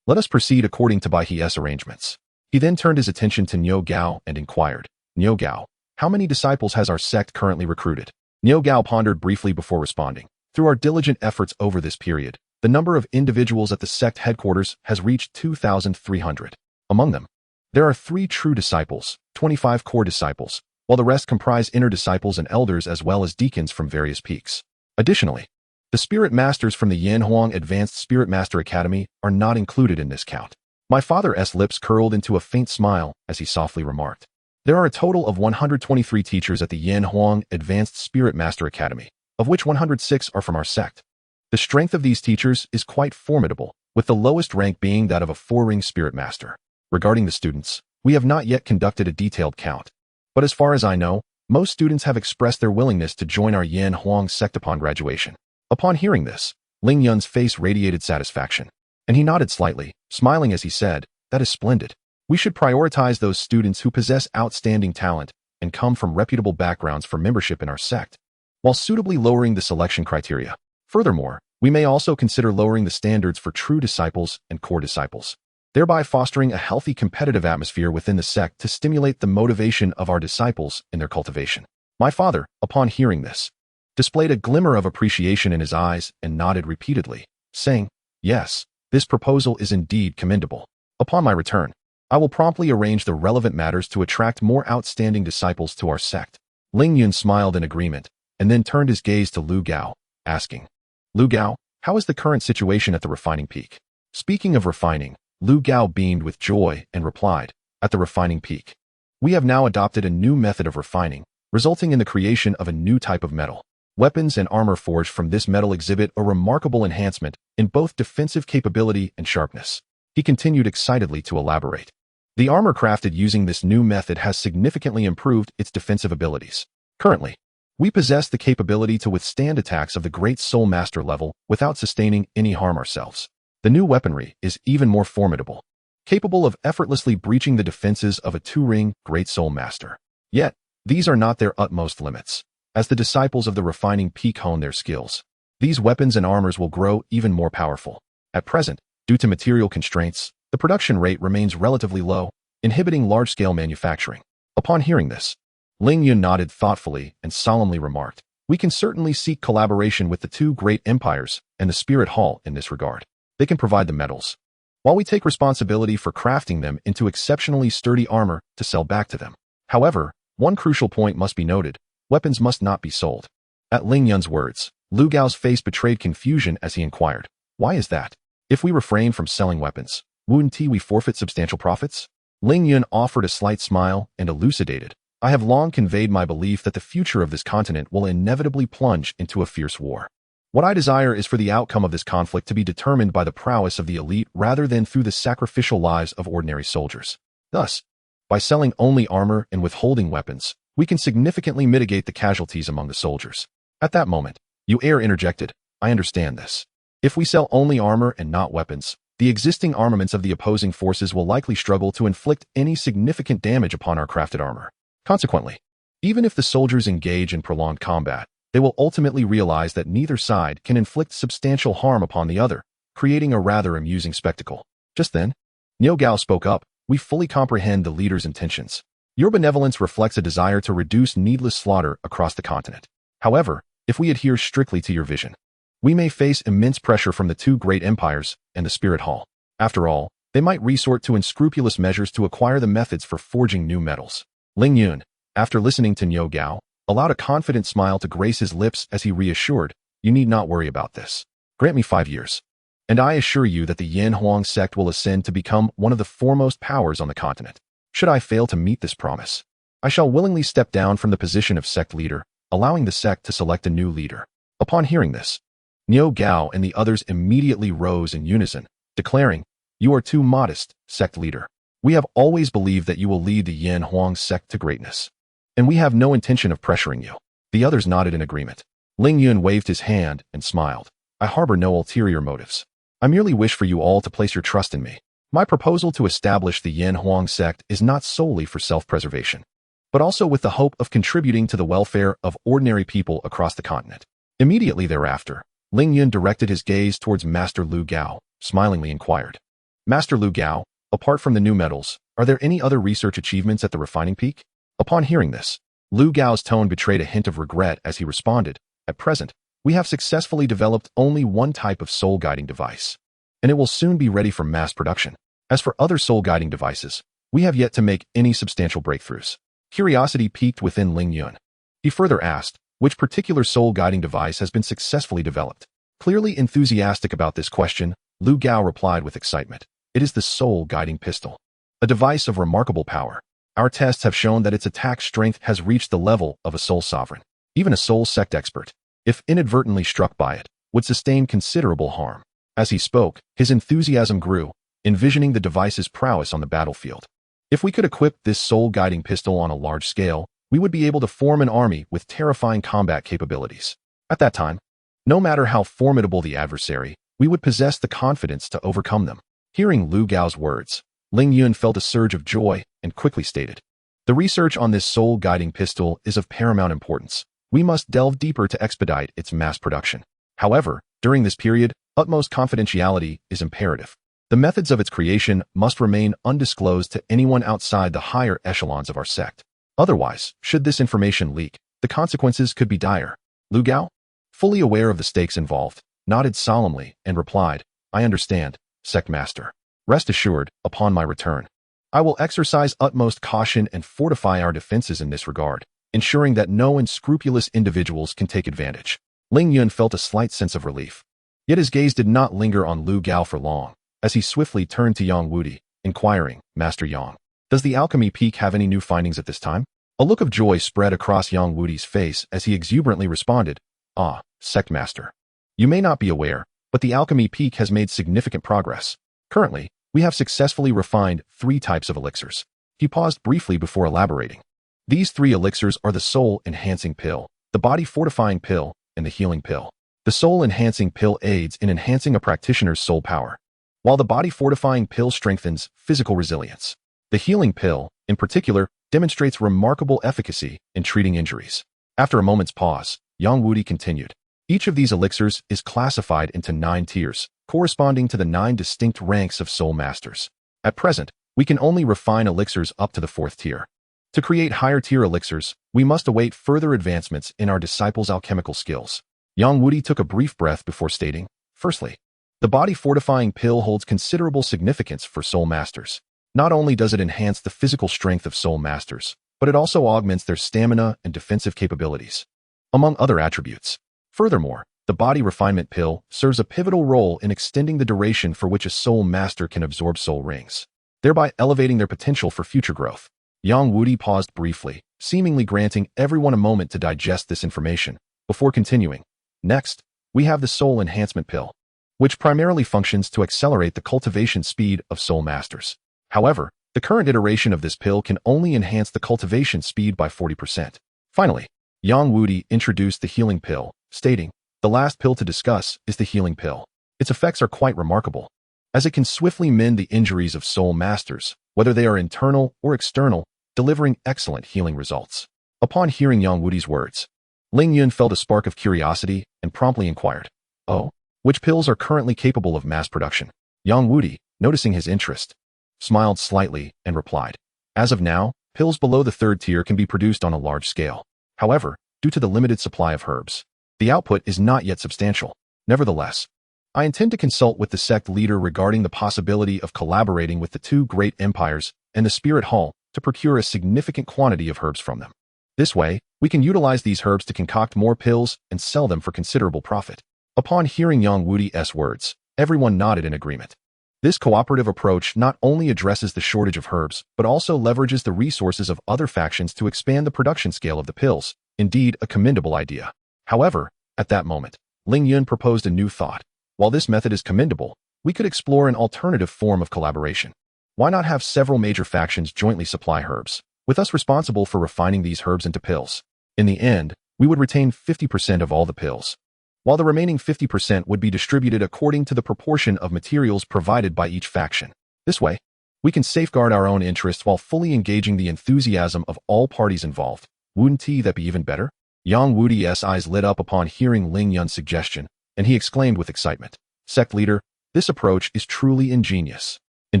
"Let us proceed according to Bai He's arrangements." He then turned his attention to Niu Gao and inquired, "Niu Gao, how many disciples has our sect currently recruited?" Niu Gao pondered briefly before responding. "Through our diligent efforts over this period, the number of individuals at the sect headquarters has reached 2,300. Among them, there are 3 true disciples, 25 core disciples, while the rest comprise inner disciples and elders as well as deacons from various peaks. Additionally, the Spirit Masters from the Yanhuang Advanced Spirit Master Academy are not included in this count." My father's lips curled into a faint smile as he softly remarked, "There are a total of 123 teachers at the Yanhuang Advanced Spirit Master Academy, of which 106 are from our sect. The strength of these teachers is quite formidable, with the lowest rank being that of a 4-ring Spirit Master. Regarding the students, we have not yet conducted a detailed count, but as far as I know, most students have expressed their willingness to join our Yanhuang sect upon graduation." Upon hearing this, Ling Yun's face radiated satisfaction, and he nodded slightly, smiling as he said, "That is splendid. We should prioritize those students who possess outstanding talent and come from reputable backgrounds for membership in our sect, while suitably lowering the selection criteria. Furthermore, we may also consider lowering the standards for true disciples and core disciples, thereby fostering a healthy competitive atmosphere within the sect to stimulate the motivation of our disciples in their cultivation." My father, upon hearing this, displayed a glimmer of appreciation in his eyes and nodded repeatedly, saying, "Yes, this proposal is indeed commendable. Upon my return, I will promptly arrange the relevant matters to attract more outstanding disciples to our sect." Ling Yun smiled in agreement, and then turned his gaze to Lu Gao, asking, "Lu Gao, how is the current situation at the refining peak?" Speaking of refining, Lu Gao beamed with joy and replied, "At the refining peak, we have now adopted a new method of refining, resulting in the creation of a new type of metal. Weapons and armor forged from this metal exhibit a remarkable enhancement in both defensive capability and sharpness. He continued excitedly to elaborate. The armor crafted using this new method has significantly improved its defensive abilities. Currently, we possess the capability to withstand attacks of the Great Soul Master level without sustaining any harm ourselves. The new weaponry is even more formidable, capable of effortlessly breaching the defenses of a two-ring Great Soul Master. Yet, these are not their utmost limits. As the disciples of the refining peak hone their skills, these weapons and armors will grow even more powerful. At present, due to material constraints, the production rate remains relatively low, inhibiting large-scale manufacturing. Upon hearing this, Ling Yun nodded thoughtfully and solemnly remarked, "We can certainly seek collaboration with the two great empires and the Spirit Hall in this regard. They can provide the metals, while we take responsibility for crafting them into exceptionally sturdy armor to sell back to them. However, one crucial point must be noted: weapons must not be sold." At Ling Yun's words, Lu Gao's face betrayed confusion as he inquired, "Why is that? If we refrain from selling weapons, wouldn't we forfeit substantial profits?" Ling Yun offered a slight smile and elucidated, "I have long conveyed my belief that the future of this continent will inevitably plunge into a fierce war. What I desire is for the outcome of this conflict to be determined by the prowess of the elite rather than through the sacrificial lives of ordinary soldiers. Thus, by selling only armor and withholding weapons, we can significantly mitigate the casualties among the soldiers." At that moment, Yu Er interjected, "I understand this. If we sell only armor and not weapons, the existing armaments of the opposing forces will likely struggle to inflict any significant damage upon our crafted armor. Consequently, even if the soldiers engage in prolonged combat, they will ultimately realize that neither side can inflict substantial harm upon the other, creating a rather amusing spectacle." Just then, Niu Gao spoke up, "We fully comprehend the leader's intentions. Your benevolence reflects a desire to reduce needless slaughter across the continent. However, if we adhere strictly to your vision, we may face immense pressure from the two great empires and the Spirit Hall. After all, they might resort to unscrupulous measures to acquire the methods for forging new metals." Ling Yun, after listening to Niu Gao, allowed a confident smile to grace his lips as he reassured, "You need not worry about this. Grant me 5 years, and I assure you that the Yan Huang sect will ascend to become one of the foremost powers on the continent. Should I fail to meet this promise, I shall willingly step down from the position of sect leader, allowing the sect to select a new leader." Upon hearing this, Niu Gao and the others immediately rose in unison, declaring, "You are too modest, sect leader. We have always believed that you will lead the Yan Huang sect to greatness, and we have no intention of pressuring you." The others nodded in agreement. Ling Yun waved his hand and smiled, "I harbor no ulterior motives. I merely wish for you all to place your trust in me. My proposal to establish the Yan Huang sect is not solely for self-preservation, but also with the hope of contributing to the welfare of ordinary people across the continent." Immediately thereafter, Ling Yun directed his gaze towards Master Lu Gao, smilingly inquired, "Master Lu Gao, apart from the new metals, are there any other research achievements at the refining peak?" Upon hearing this, Lu Gao's tone betrayed a hint of regret as he responded, "At present, we have successfully developed only one type of soul-guiding device, and it will soon be ready for mass production. As for other soul-guiding devices, we have yet to make any substantial breakthroughs." Curiosity piqued within Ling Yun. He further asked, "Which particular soul-guiding device has been successfully developed?" Clearly enthusiastic about this question, Lu Gao replied with excitement, "It is the soul-guiding pistol, a device of remarkable power. Our tests have shown that its attack strength has reached the level of a soul sovereign. Even a soul sect expert, if inadvertently struck by it, would sustain considerable harm." As he spoke, his enthusiasm grew, envisioning the device's prowess on the battlefield. "If we could equip this soul-guiding pistol on a large scale, we would be able to form an army with terrifying combat capabilities. At that time, no matter how formidable the adversary, we would possess the confidence to overcome them." Hearing Lu Gao's words, Ling Yun felt a surge of joy and quickly stated, "The research on this soul-guiding pistol is of paramount importance. We must delve deeper to expedite its mass production. However, during this period, utmost confidentiality is imperative. The methods of its creation must remain undisclosed to anyone outside the higher echelons of our sect. Otherwise, should this information leak, the consequences could be dire." Lu Gao, fully aware of the stakes involved, nodded solemnly and replied, "I understand, Sect Master. Rest assured, upon my return, I will exercise utmost caution and fortify our defenses in this regard, ensuring that no unscrupulous individuals can take advantage." Ling Yun felt a slight sense of relief. Yet his gaze did not linger on Lu Gao for long, as he swiftly turned to Yang Wudi, inquiring, "Master Yang, does the Alchemy Peak have any new findings at this time?" A look of joy spread across Yang Wudi's face as he exuberantly responded, "Ah, Sect Master. You may not be aware, but the alchemy peak has made significant progress. Currently, we have successfully refined 3 types of elixirs. He paused briefly before elaborating. These 3 elixirs are the soul-enhancing pill, the body-fortifying pill, and the healing pill. The soul-enhancing pill aids in enhancing a practitioner's soul power, while the body-fortifying pill strengthens physical resilience. The healing pill, in particular, demonstrates remarkable efficacy in treating injuries. After a moment's pause, Yang Wudi continued. Each of these elixirs is classified into 9 tiers, corresponding to the 9 distinct ranks of soul masters. At present, we can only refine elixirs up to the 4th tier. To create higher-tier elixirs, we must await further advancements in our disciples' alchemical skills. Yang Wudi took a brief breath before stating, firstly, the body-fortifying pill holds considerable significance for soul masters. Not only does it enhance the physical strength of soul masters, but it also augments their stamina and defensive capabilities, among other attributes. Furthermore, the body refinement pill serves a pivotal role in extending the duration for which a soul master can absorb soul rings, thereby elevating their potential for future growth. Yang Wudi paused briefly, seemingly granting everyone a moment to digest this information, before continuing. Next, we have the soul enhancement pill, which primarily functions to accelerate the cultivation speed of soul masters. However, the current iteration of this pill can only enhance the cultivation speed by 40%. Finally, Yang Wudi introduced the healing pill, stating, the last pill to discuss is the healing pill. Its effects are quite remarkable, as it can swiftly mend the injuries of soul masters, whether they are internal or external, delivering excellent healing results. Upon hearing Yang Wudi's words, Ling Yun felt a spark of curiosity and promptly inquired, "Oh, which pills are currently capable of mass production?" Yang Wudi, noticing his interest, smiled slightly and replied, "As of now, pills below the 3rd tier can be produced on a large scale. However, due to the limited supply of herbs, the output is not yet substantial. Nevertheless, I intend to consult with the sect leader regarding the possibility of collaborating with the 2 great empires and the Spirit Hall to procure a significant quantity of herbs from them. This way, we can utilize these herbs to concoct more pills and sell them for considerable profit." Upon hearing Yang Wudi's words, everyone nodded in agreement. This cooperative approach not only addresses the shortage of herbs, but also leverages the resources of other factions to expand the production scale of the pills. Indeed, a commendable idea. However, at that moment, Ling Yun proposed a new thought. While this method is commendable, we could explore an alternative form of collaboration. Why not have several major factions jointly supply herbs, with us responsible for refining these herbs into pills? In the end, we would retain 50% of all the pills, while the remaining 50% would be distributed according to the proportion of materials provided by each faction. This way, we can safeguard our own interests while fully engaging the enthusiasm of all parties involved. Wouldn't that be even better? Yang Wudi's eyes lit up upon hearing Ling Yun's suggestion, and he exclaimed with excitement, "Sect leader, this approach is truly ingenious. In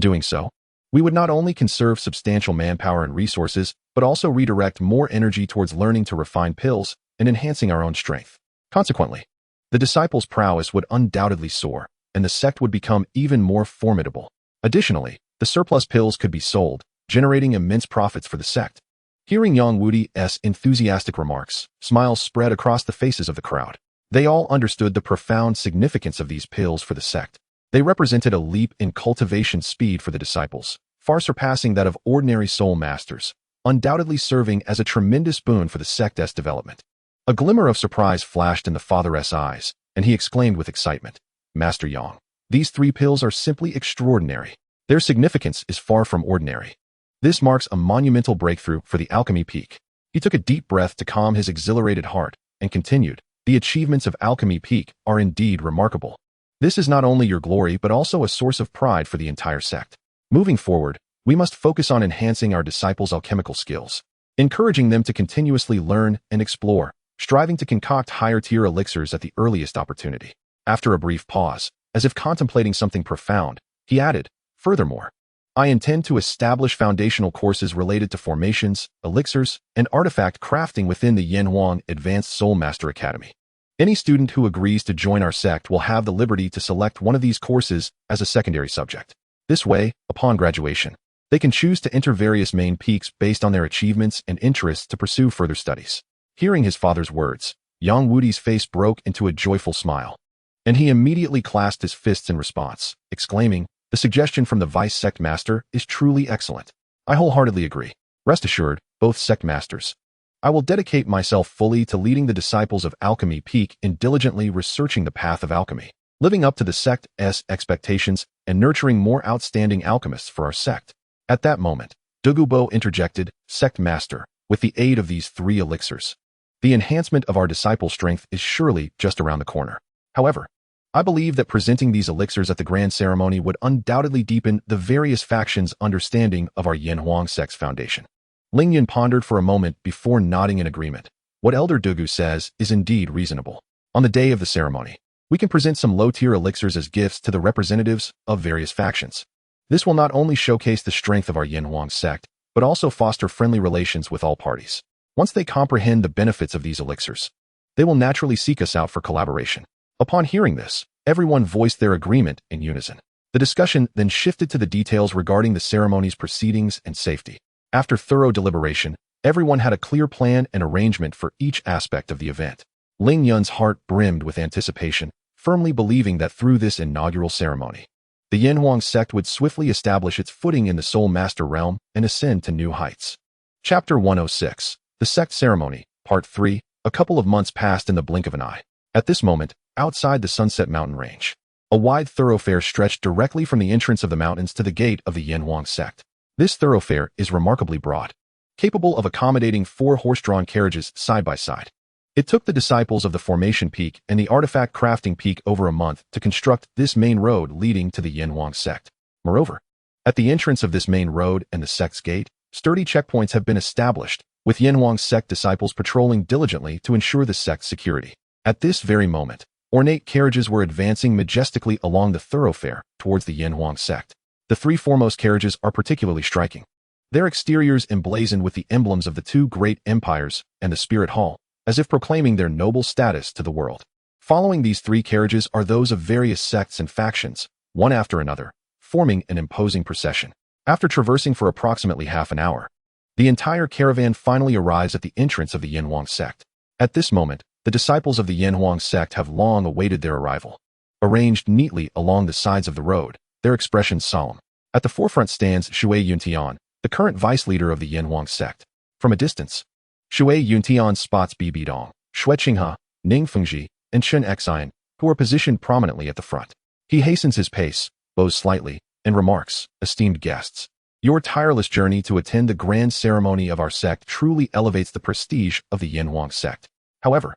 doing so, we would not only conserve substantial manpower and resources, but also redirect more energy towards learning to refine pills and enhancing our own strength. Consequently, the disciples' prowess would undoubtedly soar, and the sect would become even more formidable. Additionally, the surplus pills could be sold, generating immense profits for the sect." Hearing Yang Wudi's enthusiastic remarks, smiles spread across the faces of the crowd. They all understood the profound significance of these pills for the sect. They represented a leap in cultivation speed for the disciples, far surpassing that of ordinary soul masters, undoubtedly serving as a tremendous boon for the sect's development. A glimmer of surprise flashed in the father's eyes, and he exclaimed with excitement, "Master Yang, these 3 pills are simply extraordinary. Their significance is far from ordinary. This marks a monumental breakthrough for the alchemy peak." He took a deep breath to calm his exhilarated heart, and continued, "The achievements of alchemy peak are indeed remarkable. This is not only your glory but also a source of pride for the entire sect. Moving forward, we must focus on enhancing our disciples' alchemical skills, encouraging them to continuously learn and explore, striving to concoct higher-tier elixirs at the earliest opportunity." After a brief pause, as if contemplating something profound, he added, "Furthermore, I intend to establish foundational courses related to formations, elixirs, and artifact crafting within the Yanhuang Advanced Soul Master Academy. Any student who agrees to join our sect will have the liberty to select one of these courses as a secondary subject. This way, upon graduation, they can choose to enter various main peaks based on their achievements and interests to pursue further studies." Hearing his father's words, Yang Wudi's face broke into a joyful smile, and he immediately clasped his fists in response, exclaiming, "The suggestion from the Vice Sect Master is truly excellent. I wholeheartedly agree. Rest assured, both Sect Masters, I will dedicate myself fully to leading the disciples of Alchemy Peak in diligently researching the path of alchemy." living up to the sect's expectations and nurturing more outstanding alchemists for our sect. At that moment, Douluo interjected, Sect Master, with the aid of these 3 elixirs. The enhancement of our disciples' strength is surely just around the corner. However, I believe that presenting these elixirs at the grand ceremony would undoubtedly deepen the various factions' understanding of our Yanhuang sect's foundation. Ling Yun pondered for a moment before nodding in agreement. What Elder Douluo says is indeed reasonable. On the day of the ceremony, we can present some low-tier elixirs as gifts to the representatives of various factions. This will not only showcase the strength of our Yanhuang sect, but also foster friendly relations with all parties. Once they comprehend the benefits of these elixirs, they will naturally seek us out for collaboration. Upon hearing this, everyone voiced their agreement in unison. The discussion then shifted to the details regarding the ceremony's proceedings and safety. After thorough deliberation, everyone had a clear plan and arrangement for each aspect of the event. Ling Yun's heart brimmed with anticipation, firmly believing that through this inaugural ceremony, the Yanhuang sect would swiftly establish its footing in the Soul Master realm and ascend to new heights. Chapter 106, The Sect Ceremony, Part 3. A couple of months passed in the blink of an eye. At this moment, outside the Sunset Mountain Range, a wide thoroughfare stretched directly from the entrance of the mountains to the gate of the Yanhuang sect. This thoroughfare is remarkably broad, capable of accommodating 4 horse-drawn carriages side by side. It took the disciples of the Formation Peak and the Artifact Crafting Peak over a month to construct this main road leading to the Yanhuang sect. Moreover, at the entrance of this main road and the sect's gate, sturdy checkpoints have been established, with Yanhuang sect disciples patrolling diligently to ensure the sect's security. At this very moment, ornate carriages were advancing majestically along the thoroughfare towards the Yanhuang sect. The 3 foremost carriages are particularly striking. Their exteriors emblazoned with the emblems of the 2 great empires and the Spirit Hall, as if proclaiming their noble status to the world. Following these 3 carriages are those of various sects and factions, one after another, forming an imposing procession. After traversing for approximately half an hour, the entire caravan finally arrives at the entrance of the Yanhuang sect. At this moment, the disciples of the Yanhuang sect have long awaited their arrival. Arranged neatly along the sides of the road, their expressions solemn. At the forefront stands Shui Yuntian, the current vice leader of the Yanhuang sect. From a distance, Shui Yuntian spots Bi Dong, Xue Qinghe, Ning Fengji, and Chen Xian, who are positioned prominently at the front. He hastens his pace, bows slightly, and remarks, Esteemed guests, your tireless journey to attend the grand ceremony of our sect truly elevates the prestige of the Yanhuang sect. However,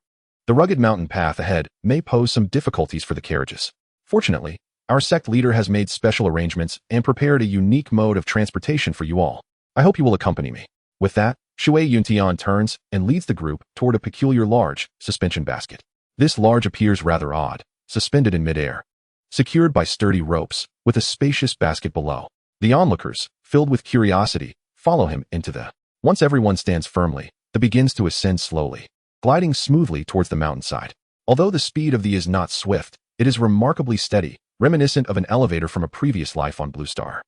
the rugged mountain path ahead may pose some difficulties for the carriages. Fortunately, our sect leader has made special arrangements and prepared a unique mode of transportation for you all. I hope you will accompany me. With that, Shui Yuntian turns and leads the group toward a peculiar large suspension basket. This large appears rather odd, suspended in midair, secured by sturdy ropes, with a spacious basket below. The onlookers, filled with curiosity, follow him into the. Once everyone stands firmly, the begins to ascend slowly, gliding smoothly towards the mountainside. Although the speed of the is not swift, it is remarkably steady, reminiscent of an elevator from a previous life on Blue Star.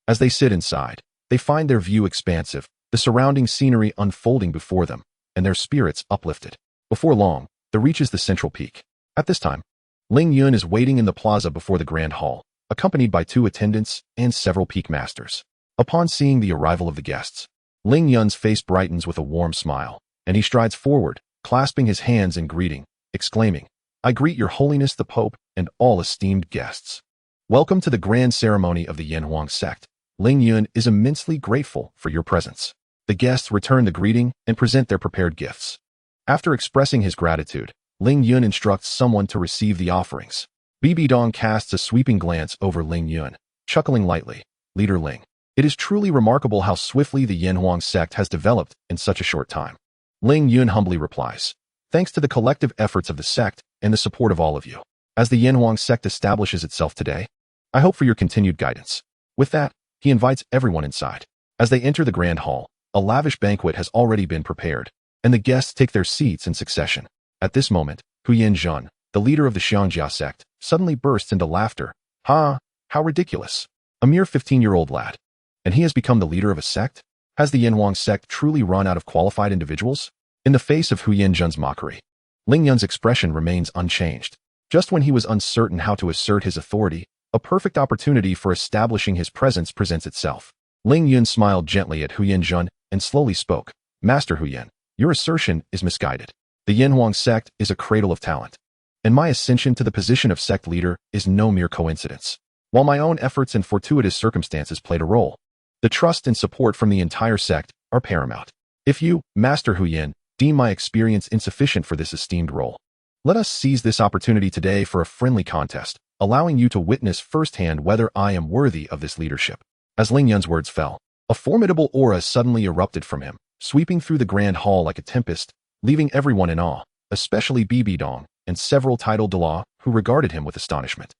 As they sit inside, they find their view expansive, the surrounding scenery unfolding before them, and their spirits uplifted. Before long, they reaches the central peak. At this time, Ling Yun is waiting in the plaza before the grand hall, accompanied by 2 attendants and several peak masters. Upon seeing the arrival of the guests, Ling Yun's face brightens with a warm smile, and he strides forward, clasping his hands in greeting, exclaiming, I greet your holiness the Pope and all esteemed guests. Welcome to the grand ceremony of the Yanhuang sect. Ling Yun is immensely grateful for your presence. The guests return the greeting and present their prepared gifts. After expressing his gratitude, Ling Yun instructs someone to receive the offerings. Bi Dong casts a sweeping glance over Ling Yun, chuckling lightly. Leader Ling, it is truly remarkable how swiftly the Yanhuang sect has developed in such a short time. Ling Yun humbly replies, thanks to the collective efforts of the sect and the support of all of you. As the Yanhuang sect establishes itself today, I hope for your continued guidance. With that, he invites everyone inside. As they enter the grand hall, a lavish banquet has already been prepared, and the guests take their seats in succession. At this moment, Huyan Zhen, the leader of the Xiangjia sect, suddenly bursts into laughter. Ha! How ridiculous. A mere 15-year-old lad. And he has become the leader of a sect? Has the Yanhuang sect truly run out of qualified individuals? In the face of Huyan Zhen's mockery, Ling Yun's expression remains unchanged. Just when he was uncertain how to assert his authority, a perfect opportunity for establishing his presence presents itself. Ling Yun smiled gently at Huyan Zhen and slowly spoke. Master Huyan, your assertion is misguided. The Yanhuang sect is a cradle of talent. and my ascension to the position of sect leader is no mere coincidence. While my own efforts and fortuitous circumstances played a role, the trust and support from the entire sect are paramount. If you, Master Huyin, deem my experience insufficient for this esteemed role, let us seize this opportunity today for a friendly contest, allowing you to witness firsthand whether I am worthy of this leadership. As Ling Yun's words fell, a formidable aura suddenly erupted from him, sweeping through the grand hall like a tempest, leaving everyone in awe, especially Bibi Dong and several titled Douluo who regarded him with astonishment.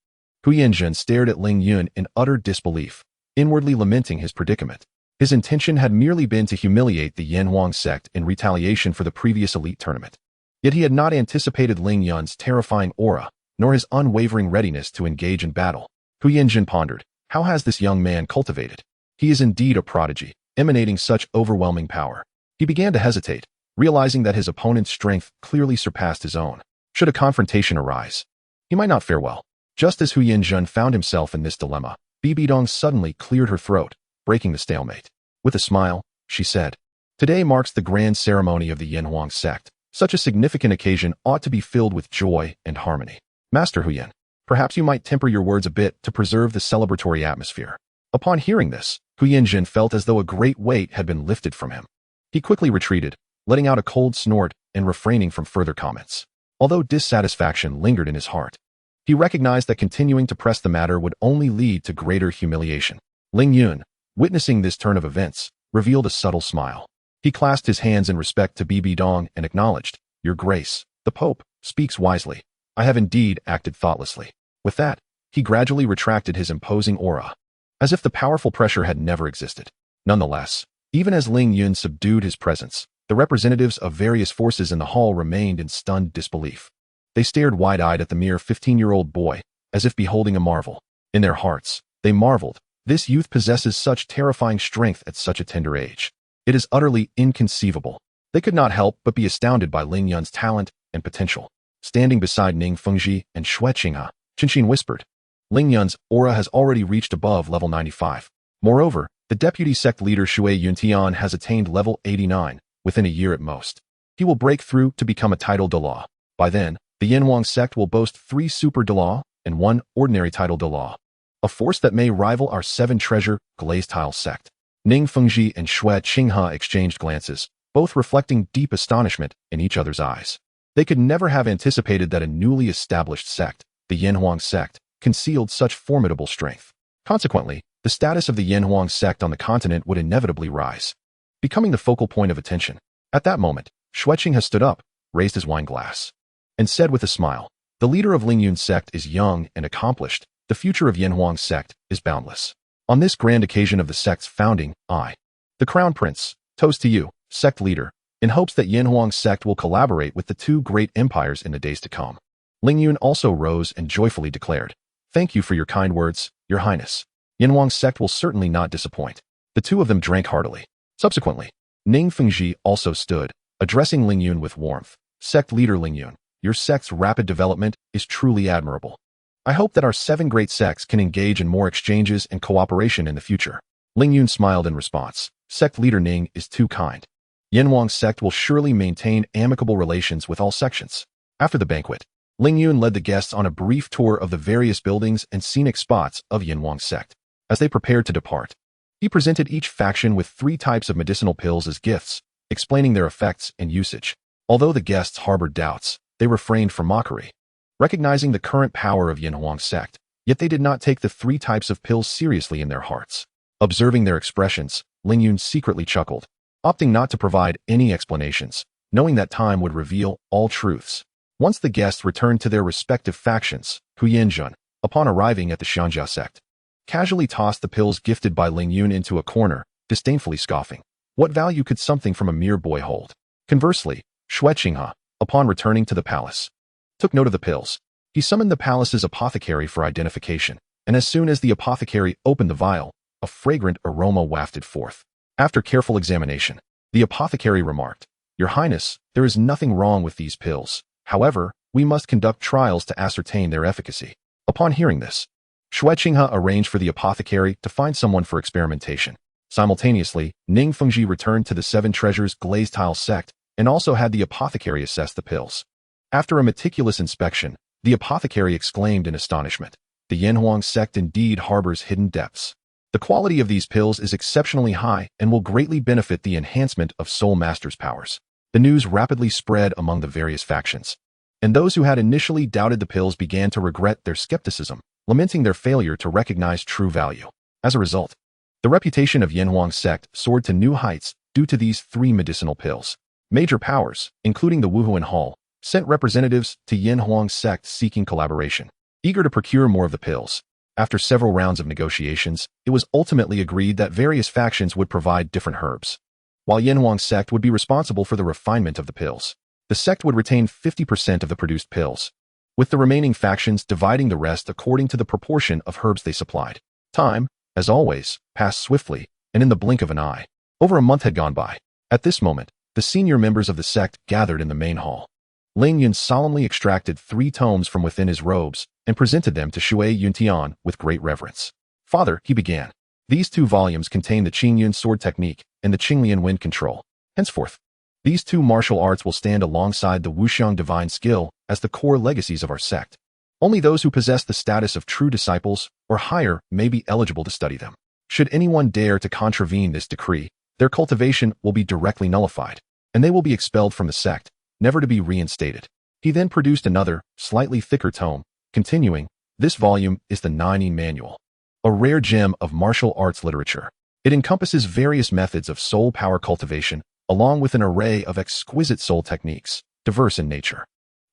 Huyin Jun stared at Ling Yun in utter disbelief, inwardly lamenting his predicament. His intention had merely been to humiliate the Yanhuang sect in retaliation for the previous elite tournament. Yet he had not anticipated Ling Yun's terrifying aura, nor his unwavering readiness to engage in battle. Huyin Jun pondered, how has this young man cultivated? He is indeed a prodigy, emanating such overwhelming power. He began to hesitate, realizing that his opponent's strength clearly surpassed his own. Should a confrontation arise, he might not fare well. Just as Huyin Jun found himself in this dilemma, Bibi Dong suddenly cleared her throat, breaking the stalemate. With a smile, she said, "Today marks the grand ceremony of the Yanhuang sect. Such a significant occasion ought to be filled with joy and harmony. Master Huyin, perhaps you might temper your words a bit to preserve the celebratory atmosphere." Upon hearing this, Huyin Jun felt as though a great weight had been lifted from him. He quickly retreated, letting out a cold snort and refraining from further comments. Although dissatisfaction lingered in his heart, he recognized that continuing to press the matter would only lead to greater humiliation. Ling Yun, witnessing this turn of events, revealed a subtle smile. He clasped his hands in respect to Bibi Dong and acknowledged, "Your Grace, the Pope, speaks wisely. I have indeed acted thoughtlessly." With that, he gradually retracted his imposing aura, as if the powerful pressure had never existed. Nonetheless, even as Ling Yun subdued his presence, the representatives of various forces in the hall remained in stunned disbelief. They stared wide-eyed at the mere 15-year-old boy, as if beholding a marvel. In their hearts, they marveled, this youth possesses such terrifying strength at such a tender age. It is utterly inconceivable. They could not help but be astounded by Ling Yun's talent and potential. Standing beside Ning Fengji and Xue Qinghe, Qinxin whispered, "Ling Yun's aura has already reached above level 95. Moreover, the deputy sect leader Shui Yuntian has attained level 89, within a year at most. He will break through to become a titled Douluo. By then, the Yanhuang sect will boast 3 super Douluo and 1 ordinary titled Douluo, a force that may rival our 7-treasure glazed tile sect." Ning Fengji and Xue Qinghe exchanged glances, both reflecting deep astonishment in each other's eyes. They could never have anticipated that a newly established sect, the Yanhuang sect, concealed such formidable strength. Consequently, the status of the Yanhuang sect on the continent would inevitably rise, becoming the focal point of attention. At that moment, Xue Qinghe stood up, raised his wine glass, and said with a smile, "The leader of Ling Yun's sect is young and accomplished. The future of Yanhuang's sect is boundless. On this grand occasion of the sect's founding, I, the Crown Prince, toast to you, sect leader, in hopes that Yanhuang's sect will collaborate with the 2 great empires in the days to come." Ling Yun also rose and joyfully declared, "Thank you for your kind words, Your Highness. Yanhuang's sect will certainly not disappoint." The 2 of them drank heartily. Subsequently, Ning Fengji also stood, addressing Ling Yun with warmth. "Sect leader Ling Yun, your sect's rapid development is truly admirable. I hope that our 7 great sects can engage in more exchanges and cooperation in the future." Ling Yun smiled in response. "Sect leader Ning is too kind. Yanhuang's sect will surely maintain amicable relations with all sections." After the banquet, Ling Yun led the guests on a brief tour of the various buildings and scenic spots of Yanhuang's sect. As they prepared to depart, he presented each faction with 3 types of medicinal pills as gifts, explaining their effects and usage. Although the guests harbored doubts, they refrained from mockery, recognizing the current power of Yanhuang's sect, yet they did not take the 3 types of pills seriously in their hearts. Observing their expressions, Ling Yun secretly chuckled, opting not to provide any explanations, knowing that time would reveal all truths. Once the guests returned to their respective factions, Huyin Jun, upon arriving at the Xianjia sect, casually tossed the pills gifted by Ling Yun into a corner, disdainfully scoffing. What value could something from a mere boy hold? Conversely, Xue Qinghe, upon returning to the palace, took note of the pills. He summoned the palace's apothecary for identification, and as soon as the apothecary opened the vial, a fragrant aroma wafted forth. After careful examination, the apothecary remarked, "Your Highness, there is nothing wrong with these pills. However, we must conduct trials to ascertain their efficacy." Upon hearing this, Xue Qinghe arranged for the apothecary to find someone for experimentation. Simultaneously, Ning Fengji returned to the 7 Treasures glazed tile sect and also had the apothecary assess the pills. After a meticulous inspection, The apothecary exclaimed in astonishment. The Yanhuang sect indeed harbors hidden depths. The quality of these pills is exceptionally high and will greatly benefit the enhancement of Soul Master's powers. The news rapidly spread among the various factions, and those who had initially doubted the pills began to regret their skepticism, lamenting their failure to recognize true value. As a result, the reputation of Yanhuang sect soared to new heights due to these 3 medicinal pills. Major powers, including the Wuhuan Hall, sent representatives to Yanhuang sect seeking collaboration, eager to procure more of the pills. After several rounds of negotiations, it was ultimately agreed that various factions would provide different herbs. While Yanhuang sect would be responsible for the refinement of the pills, the sect would retain 50% of the produced pills, with the remaining factions dividing the rest according to the proportion of herbs they supplied. Time, as always, passed swiftly, and in the blink of an eye. Over a month had gone by. At this moment, the senior members of the sect gathered in the main hall. Ling Yun solemnly extracted 3 tomes from within his robes and presented them to Shui Yuntian with great reverence. Father, he began. These 2 volumes contain the Qingyun sword technique and the Qinglian wind control. Henceforth, these 2 martial arts will stand alongside the Wuxiang divine skill as the core legacies of our sect. Only those who possess the status of true disciples or higher may be eligible to study them. Should anyone dare to contravene this decree, their cultivation will be directly nullified, and they will be expelled from the sect, never to be reinstated. He then produced another, slightly thicker tome, continuing, this volume is the Nine Manual, a rare gem of martial arts literature. It encompasses various methods of soul power cultivation, along with an array of exquisite soul techniques, diverse in nature.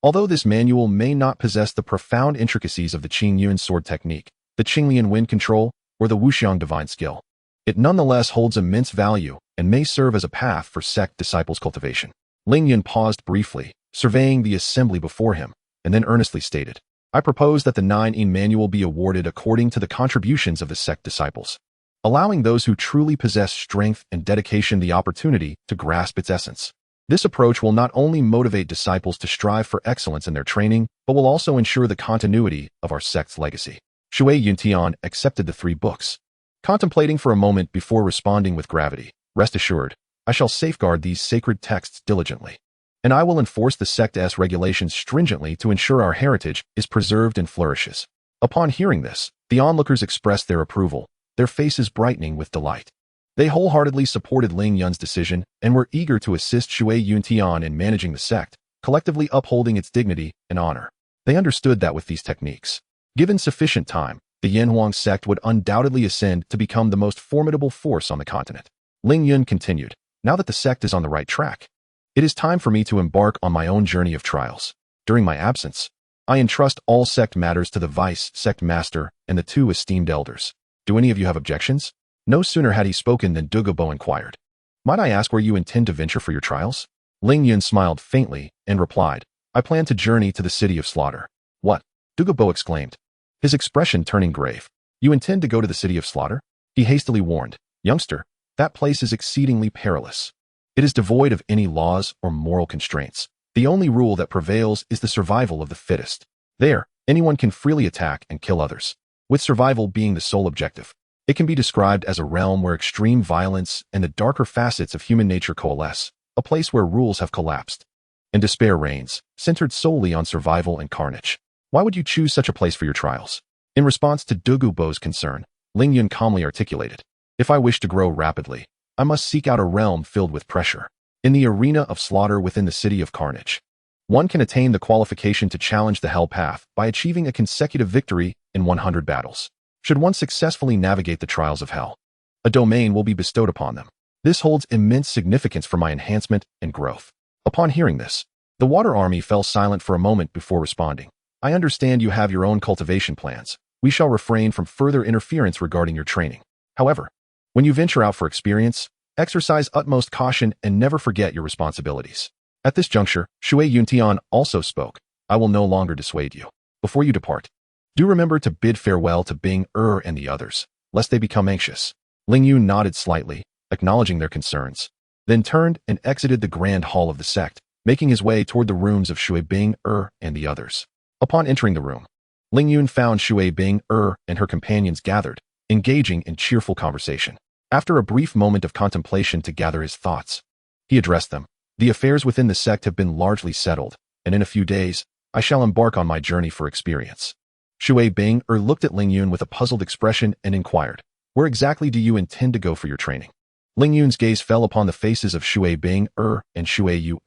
Although this manual may not possess the profound intricacies of the Qingyun sword technique, the Qinglian wind control, or the Wuxiang divine skill, it nonetheless holds immense value and may serve as a path for sect disciples' cultivation. Ling Yun paused briefly, surveying the assembly before him, and then earnestly stated, I propose that the Nine Manual be awarded according to the contributions of the sect disciples, allowing those who truly possess strength and dedication the opportunity to grasp its essence. This approach will not only motivate disciples to strive for excellence in their training, but will also ensure the continuity of our sect's legacy. Shui Yuntian accepted the 3 books, contemplating for a moment before responding with gravity. Rest assured, I shall safeguard these sacred texts diligently, and I will enforce the sect's regulations stringently to ensure our heritage is preserved and flourishes. Upon hearing this, the onlookers expressed their approval, their faces brightening with delight. They wholeheartedly supported Ling Yun's decision and were eager to assist Shui Yuntian in managing the sect, collectively upholding its dignity and honor. They understood that with these techniques, given sufficient time, the Yanhuang sect would undoubtedly ascend to become the most formidable force on the continent. Ling Yun continued, now that the sect is on the right track, it is time for me to embark on my own journey of trials. During my absence, I entrust all sect matters to the vice sect master and the 2 esteemed elders. Do any of you have objections? No sooner had he spoken than Douluo inquired, might I ask where you intend to venture for your trials? Ling Yun smiled faintly and replied, I plan to journey to the city of slaughter. What? Douluo exclaimed, his expression turning grave. You intend to go to the city of slaughter? He hastily warned, youngster, that place is exceedingly perilous. It is devoid of any laws or moral constraints. The only rule that prevails is the survival of the fittest. There, anyone can freely attack and kill others, with survival being the sole objective. It can be described as a realm where extreme violence and the darker facets of human nature coalesce, a place where rules have collapsed, and despair reigns, centered solely on survival and carnage. Why would you choose such a place for your trials? In response to Douluo's concern, Ling Yun calmly articulated, if I wish to grow rapidly, I must seek out a realm filled with pressure. In the arena of slaughter within the city of carnage, one can attain the qualification to challenge the hell path by achieving a consecutive victory in 100 battles. Should one successfully navigate the trials of hell, a domain will be bestowed upon them. This holds immense significance for my enhancement and growth. Upon hearing this, the Water Army fell silent for a moment before responding. I understand you have your own cultivation plans. We shall refrain from further interference regarding your training. However, when you venture out for experience, exercise utmost caution and never forget your responsibilities. At this juncture, Shui Yuntian also spoke. I will no longer dissuade you. Before you depart, do remember to bid farewell to Bing and the others, lest they become anxious. Ling Yun nodded slightly, acknowledging their concerns, then turned and exited the grand hall of the sect, making his way toward the rooms of Shui Bing and the others. Upon entering the room, Ling Yun found Shui Bing and her companions gathered, engaging in cheerful conversation. After a brief moment of contemplation to gather his thoughts, he addressed them. The affairs within the sect have been largely settled, and in a few days, I shall embark on my journey for experience. Shui Bing looked at Ling Yun with a puzzled expression and inquired, where exactly do you intend to go for your training? Ling Yun's gaze fell upon the faces of Shui Bing and Shui Yu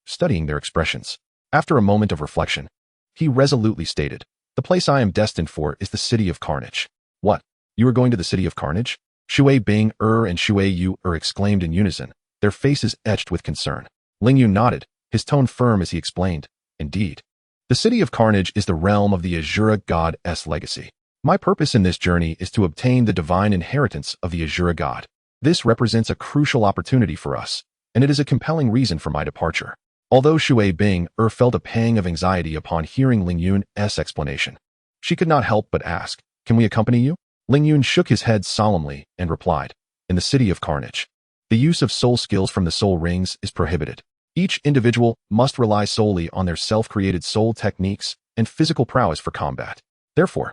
studying their expressions. After a moment of reflection, he resolutely stated, the place I am destined for is the City of Carnage. What? You are going to the City of Carnage? Shui Bing and Shui Yu exclaimed in unison, their faces etched with concern. Ling Yun nodded, his tone firm as he explained, indeed. The City of Carnage is the realm of the Azure God's legacy. My purpose in this journey is to obtain the divine inheritance of the Azure God. This represents a crucial opportunity for us, and it is a compelling reason for my departure. Although Shui Bing felt a pang of anxiety upon hearing Ling Yun's explanation, she could not help but ask, can we accompany you? Ling Yun shook his head solemnly and replied, in the City of Carnage, the use of soul skills from the soul rings is prohibited. Each individual must rely solely on their self-created soul techniques and physical prowess for combat. Therefore,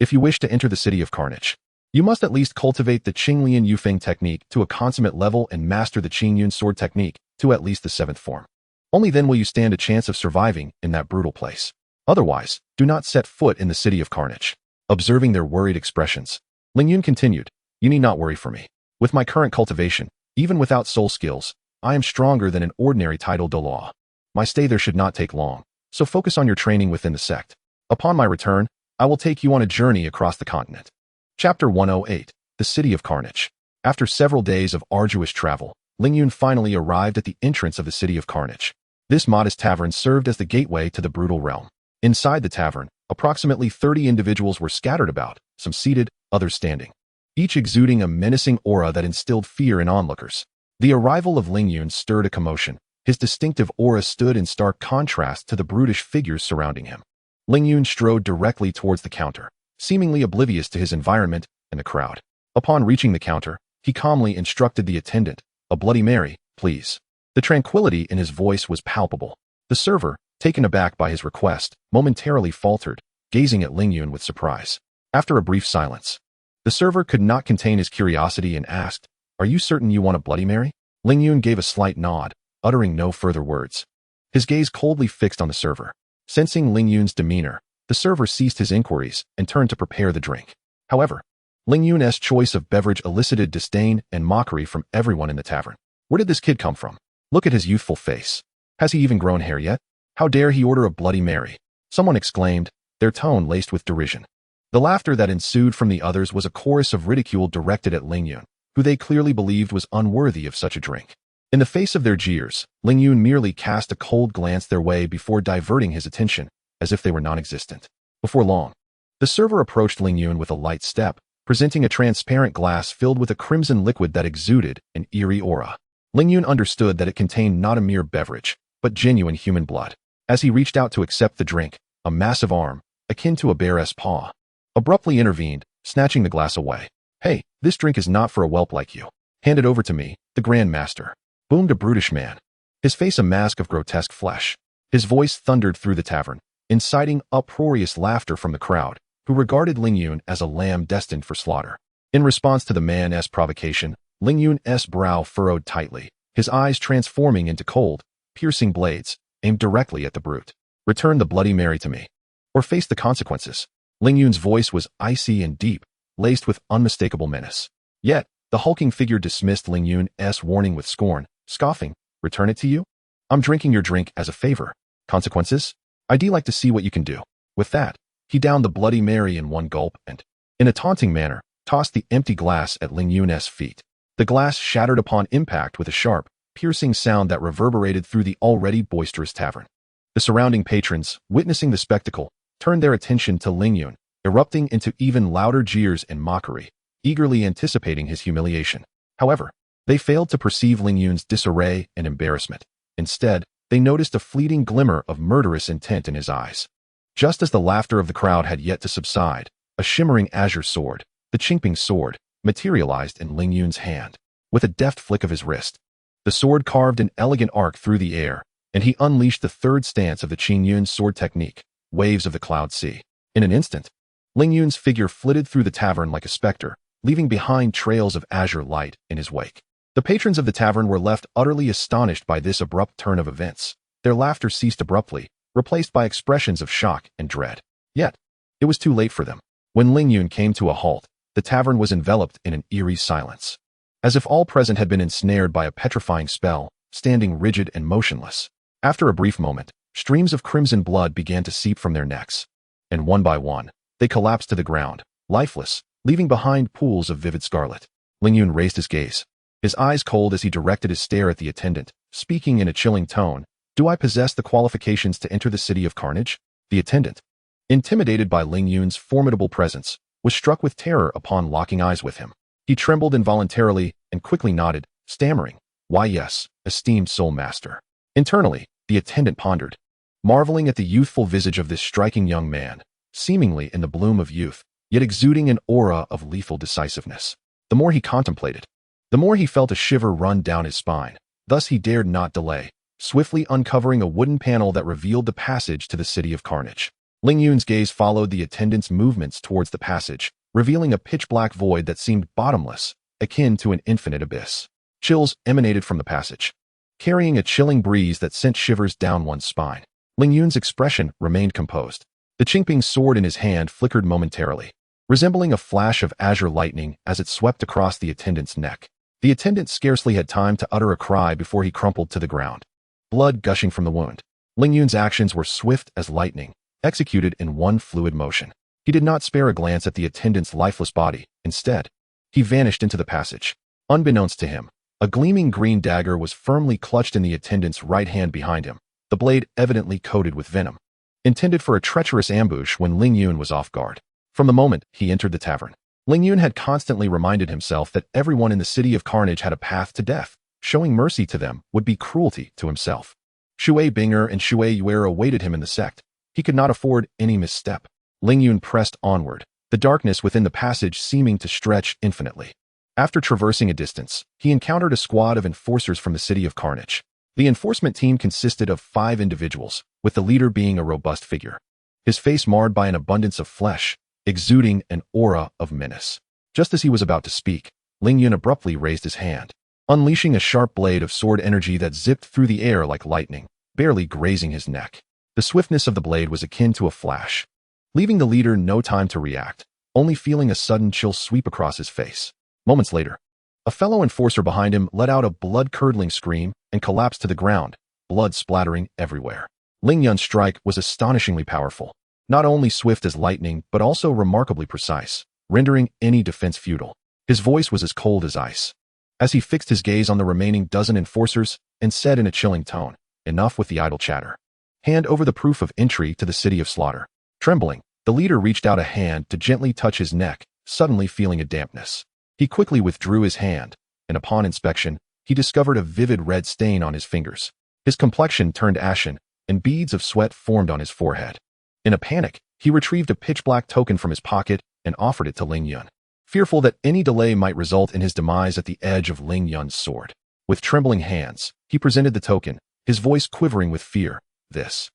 if you wish to enter the City of Carnage, you must at least cultivate the Qinglian Yufeng technique to a consummate level and master the Qingyun sword technique to at least the 7th form. Only then will you stand a chance of surviving in that brutal place. Otherwise, do not set foot in the City of Carnage. Observing their worried expressions, Ling Yun continued, you need not worry for me. With my current cultivation, even without soul skills, I am stronger than an ordinary titled Douluo. My stay there should not take long, so focus on your training within the sect. Upon my return, I will take you on a journey across the continent. Chapter 108, The City of Carnage. After several days of arduous travel, Ling Yun finally arrived at the entrance of the City of Carnage. This modest tavern served as the gateway to the brutal realm. Inside the tavern, approximately 30 individuals were scattered about, some seated, others standing, each exuding a menacing aura that instilled fear in onlookers. The arrival of Ling Yun stirred a commotion. His distinctive aura stood in stark contrast to the brutish figures surrounding him. Ling Yun strode directly towards the counter, seemingly oblivious to his environment and the crowd. Upon reaching the counter, he calmly instructed the attendant, a Bloody Mary, please. The tranquility in his voice was palpable. The server, taken aback by his request, momentarily faltered, gazing at Ling Yun with surprise. After a brief silence, the server could not contain his curiosity and asked, are you certain you want a Bloody Mary? Ling Yun gave a slight nod, uttering no further words. His gaze coldly fixed on the server. Sensing Ling Yun's demeanor, the server ceased his inquiries and turned to prepare the drink. However, Ling Yun's choice of beverage elicited disdain and mockery from everyone in the tavern. Where did this kid come from? Look at his youthful face. Has he even grown hair yet? How dare he order a Bloody Mary? Someone exclaimed, their tone laced with derision. The laughter that ensued from the others was a chorus of ridicule directed at Ling Yun, who they clearly believed was unworthy of such a drink. In the face of their jeers, Ling Yun merely cast a cold glance their way before diverting his attention, as if they were non-existent. Before long, the server approached Ling Yun with a light step, presenting a transparent glass filled with a crimson liquid that exuded an eerie aura. Ling Yun understood that it contained not a mere beverage, but genuine human blood. As he reached out to accept the drink, a massive arm, akin to a bear's paw, abruptly intervened, snatching the glass away. Hey, this drink is not for a whelp like you. Hand it over to me, the Grand Master. Boomed a brutish man, his face a mask of grotesque flesh. His voice thundered through the tavern, inciting uproarious laughter from the crowd, who regarded Ling Yun as a lamb destined for slaughter. In response to the man's provocation, Ling Yun's brow furrowed tightly, his eyes transforming into cold, piercing blades, aimed directly at the brute. Return the Bloody Mary to me, or face the consequences. Ling Yun's voice was icy and deep, laced with unmistakable menace. Yet, the hulking figure dismissed Ling Yun's warning with scorn, scoffing, return it to you? I'm drinking your drink as a favor. Consequences? I'd like to see what you can do. With that, he downed the Bloody Mary in one gulp and, in a taunting manner, tossed the empty glass at Ling Yun's feet. The glass shattered upon impact with a sharp, piercing sound that reverberated through the already boisterous tavern. The surrounding patrons, witnessing the spectacle, turned their attention to Ling Yun, erupting into even louder jeers and mockery, eagerly anticipating his humiliation. However, they failed to perceive Ling Yun's disarray and embarrassment. Instead, they noticed a fleeting glimmer of murderous intent in his eyes. Just as the laughter of the crowd had yet to subside, a shimmering azure sword, the Qingping Sword, materialized in Ling Yun's hand. With a deft flick of his wrist, the sword carved an elegant arc through the air, and he unleashed the third stance of the Qingyun sword technique, Waves of the Cloud Sea. In an instant, Ling Yun's figure flitted through the tavern like a specter, leaving behind trails of azure light in his wake. The patrons of the tavern were left utterly astonished by this abrupt turn of events. Their laughter ceased abruptly, replaced by expressions of shock and dread. Yet, it was too late for them. When Ling Yun came to a halt, the tavern was enveloped in an eerie silence. As if all present had been ensnared by a petrifying spell, standing rigid and motionless. After a brief moment, streams of crimson blood began to seep from their necks. And one by one, they collapsed to the ground, lifeless, leaving behind pools of vivid scarlet. Ling Yun raised his gaze, his eyes cold as he directed his stare at the attendant, speaking in a chilling tone. Do I possess the qualifications to enter the City of Carnage? The attendant, intimidated by Ling Yun's formidable presence, was struck with terror upon locking eyes with him. He trembled involuntarily and quickly nodded, stammering, "Why yes, esteemed soul master." Internally, the attendant pondered, marveling at the youthful visage of this striking young man, seemingly in the bloom of youth, yet exuding an aura of lethal decisiveness. The more he contemplated, the more he felt a shiver run down his spine. Thus he dared not delay, swiftly uncovering a wooden panel that revealed the passage to the City of Carnage. Ling Yun's gaze followed the attendant's movements towards the passage, revealing a pitch-black void that seemed bottomless, akin to an infinite abyss. Chills emanated from the passage, carrying a chilling breeze that sent shivers down one's spine. Ling Yun's expression remained composed. The Qingping sword in his hand flickered momentarily, resembling a flash of azure lightning as it swept across the attendant's neck. The attendant scarcely had time to utter a cry before he crumpled to the ground, blood gushing from the wound. Ling Yun's actions were swift as lightning, executed in one fluid motion. He did not spare a glance at the attendant's lifeless body. Instead, he vanished into the passage. Unbeknownst to him, a gleaming green dagger was firmly clutched in the attendant's right hand behind him, the blade evidently coated with venom, intended for a treacherous ambush when Ling Yun was off guard. From the moment he entered the tavern, Ling Yun had constantly reminded himself that everyone in the City of Carnage had a path to death. Showing mercy to them would be cruelty to himself. Shui Binger and Shui Yuer awaited him in the sect. He could not afford any misstep. Ling Yun pressed onward, the darkness within the passage seeming to stretch infinitely. After traversing a distance, he encountered a squad of enforcers from the City of Carnage. The enforcement team consisted of 5 individuals, with the leader being a robust figure, his face marred by an abundance of flesh, exuding an aura of menace. Just as he was about to speak, Ling Yun abruptly raised his hand, unleashing a sharp blade of sword energy that zipped through the air like lightning, barely grazing his neck. The swiftness of the blade was akin to a flash, leaving the leader no time to react, only feeling a sudden chill sweep across his face. Moments later, a fellow enforcer behind him let out a blood-curdling scream and collapsed to the ground, blood splattering everywhere. Ling Yun's strike was astonishingly powerful, not only swift as lightning but also remarkably precise, rendering any defense futile. His voice was as cold as ice, as he fixed his gaze on the remaining dozen enforcers and said in a chilling tone, "Enough with the idle chatter. Hand over the proof of entry to the City of Slaughter." Trembling, the leader reached out a hand to gently touch his neck, suddenly feeling a dampness. He quickly withdrew his hand, and upon inspection, he discovered a vivid red stain on his fingers. His complexion turned ashen, and beads of sweat formed on his forehead. In a panic, he retrieved a pitch-black token from his pocket and offered it to Ling Yun, fearful that any delay might result in his demise at the edge of Ling Yun's sword. With trembling hands, he presented the token, his voice quivering with fear. This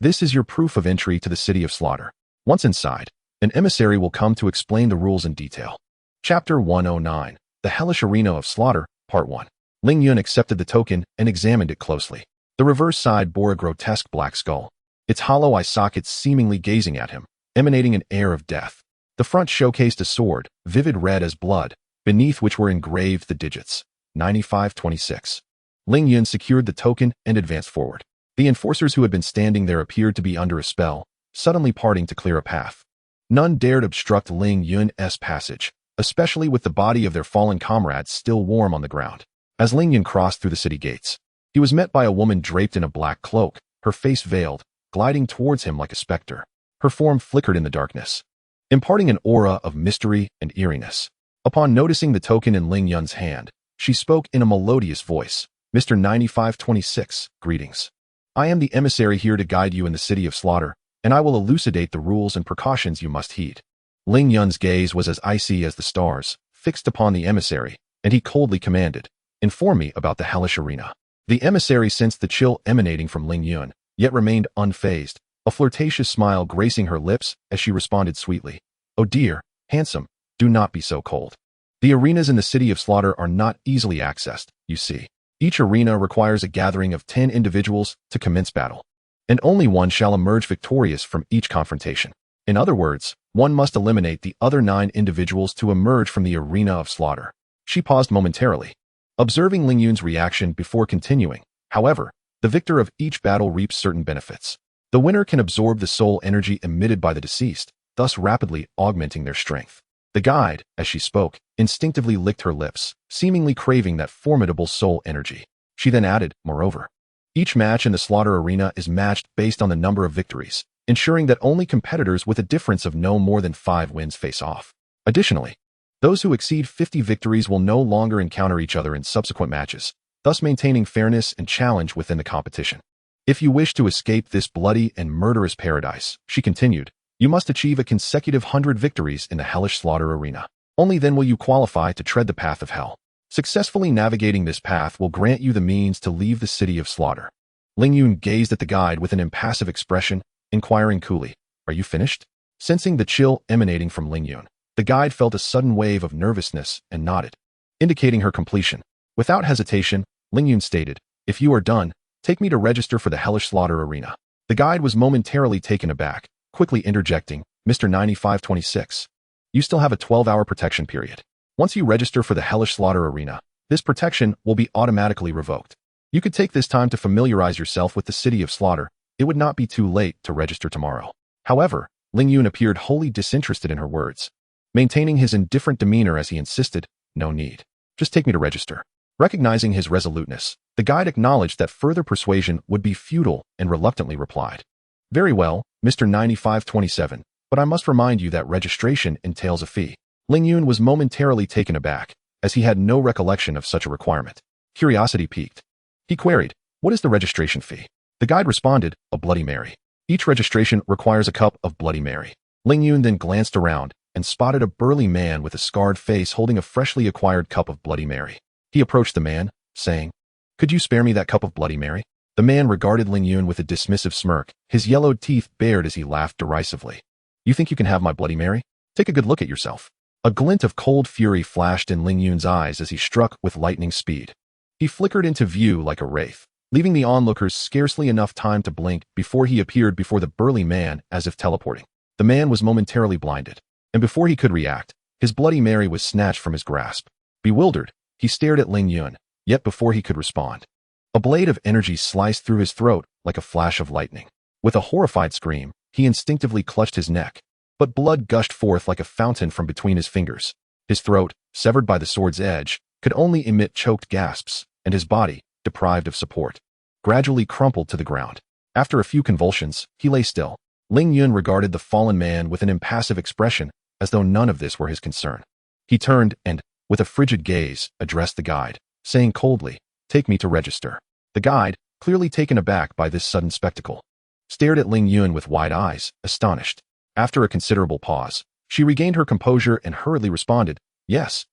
is your proof of entry to the City of Slaughter. Once inside, an emissary will come to explain the rules in detail. Chapter 109, The Hellish Arena of Slaughter, Part 1. Ling Yun accepted the token and examined it closely. The reverse side bore a grotesque black skull, its hollow eye sockets seemingly gazing at him, emanating an air of death. The front showcased a sword, vivid red as blood, beneath which were engraved the digits, 9526. Ling Yun secured the token and advanced forward. The enforcers who had been standing there appeared to be under a spell, suddenly parting to clear a path. None dared obstruct Ling Yun's passage, especially with the body of their fallen comrades still warm on the ground. As Ling Yun crossed through the city gates, he was met by a woman draped in a black cloak, her face veiled, gliding towards him like a specter. Her form flickered in the darkness, imparting an aura of mystery and eeriness. Upon noticing the token in Ling Yun's hand, she spoke in a melodious voice. "Mr. 9526, greetings. I am the emissary here to guide you in the City of Slaughter, and I will elucidate the rules and precautions you must heed." Ling Yun's gaze was as icy as the stars, fixed upon the emissary, and he coldly commanded, "Inform me about the hellish arena." The emissary sensed the chill emanating from Ling Yun, yet remained unfazed, a flirtatious smile gracing her lips as she responded sweetly, "Oh dear, handsome, do not be so cold. The arenas in the City of Slaughter are not easily accessed, you see. Each arena requires a gathering of 10 individuals to commence battle. and only one shall emerge victorious from each confrontation. In other words, one must eliminate the other 9 individuals to emerge from the arena of slaughter. She paused momentarily, observing Ling Yun's reaction before continuing. However, the victor of each battle reaps certain benefits. The winner can absorb the soul energy emitted by the deceased, thus rapidly augmenting their strength. The guide, as she spoke, instinctively licked her lips, seemingly craving that formidable soul energy. She then added, moreover, each match in the slaughter arena is matched based on the number of victories, ensuring that only competitors with a difference of no more than 5 wins face off. Additionally, those who exceed 50 victories will no longer encounter each other in subsequent matches, thus maintaining fairness and challenge within the competition. If you wish to escape this bloody and murderous paradise, she continued, you must achieve a consecutive 100 victories in the hellish slaughter arena. Only then will you qualify to tread the path of hell. Successfully navigating this path will grant you the means to leave the city of slaughter. Ling Yun gazed at the guide with an impassive expression, inquiring coolly, are you finished? Sensing the chill emanating from Ling Yun, the guide felt a sudden wave of nervousness and nodded, indicating her completion. Without hesitation, Ling Yun stated, if you are done, take me to register for the hellish slaughter arena. The guide was momentarily taken aback, quickly interjecting, Mr. 9526. You still have a 12-hour protection period. Once you register for the hellish slaughter arena, this protection will be automatically revoked. You could take this time to familiarize yourself with the city of slaughter. It would not be too late to register tomorrow. However, Ling Yun appeared wholly disinterested in her words, maintaining his indifferent demeanor as he insisted, no need. Just take me to register. Recognizing his resoluteness, the guide acknowledged that further persuasion would be futile and reluctantly replied, very well, Mr. 9527, but I must remind you that registration entails a fee. Ling Yun was momentarily taken aback, as he had no recollection of such a requirement. Curiosity piqued. He queried, what is the registration fee? The guide responded, a Bloody Mary. Each registration requires a cup of Bloody Mary. Ling Yun then glanced around and spotted a burly man with a scarred face holding a freshly acquired cup of Bloody Mary. He approached the man, saying, could you spare me that cup of Bloody Mary? The man regarded Ling Yun with a dismissive smirk, his yellowed teeth bared as he laughed derisively. You think you can have my Bloody Mary? Take a good look at yourself. A glint of cold fury flashed in Ling Yun's eyes as he struck with lightning speed. He flickered into view like a wraith, leaving the onlookers scarcely enough time to blink before he appeared before the burly man as if teleporting. The man was momentarily blinded, and before he could react, his Bloody Mary was snatched from his grasp. Bewildered, he stared at Ling Yun, yet before he could respond, a blade of energy sliced through his throat like a flash of lightning. With a horrified scream, he instinctively clutched his neck, but blood gushed forth like a fountain from between his fingers. His throat, severed by the sword's edge, could only emit choked gasps, and his body, deprived of support, gradually crumpled to the ground. After a few convulsions, he lay still. Ling Yun regarded the fallen man with an impassive expression, as though none of this were his concern. He turned and, with a frigid gaze, addressed the guide, saying coldly, take me to register. The guide, clearly taken aback by this sudden spectacle, stared at Ling Yun with wide eyes, astonished. After a considerable pause, she regained her composure and hurriedly responded, yes,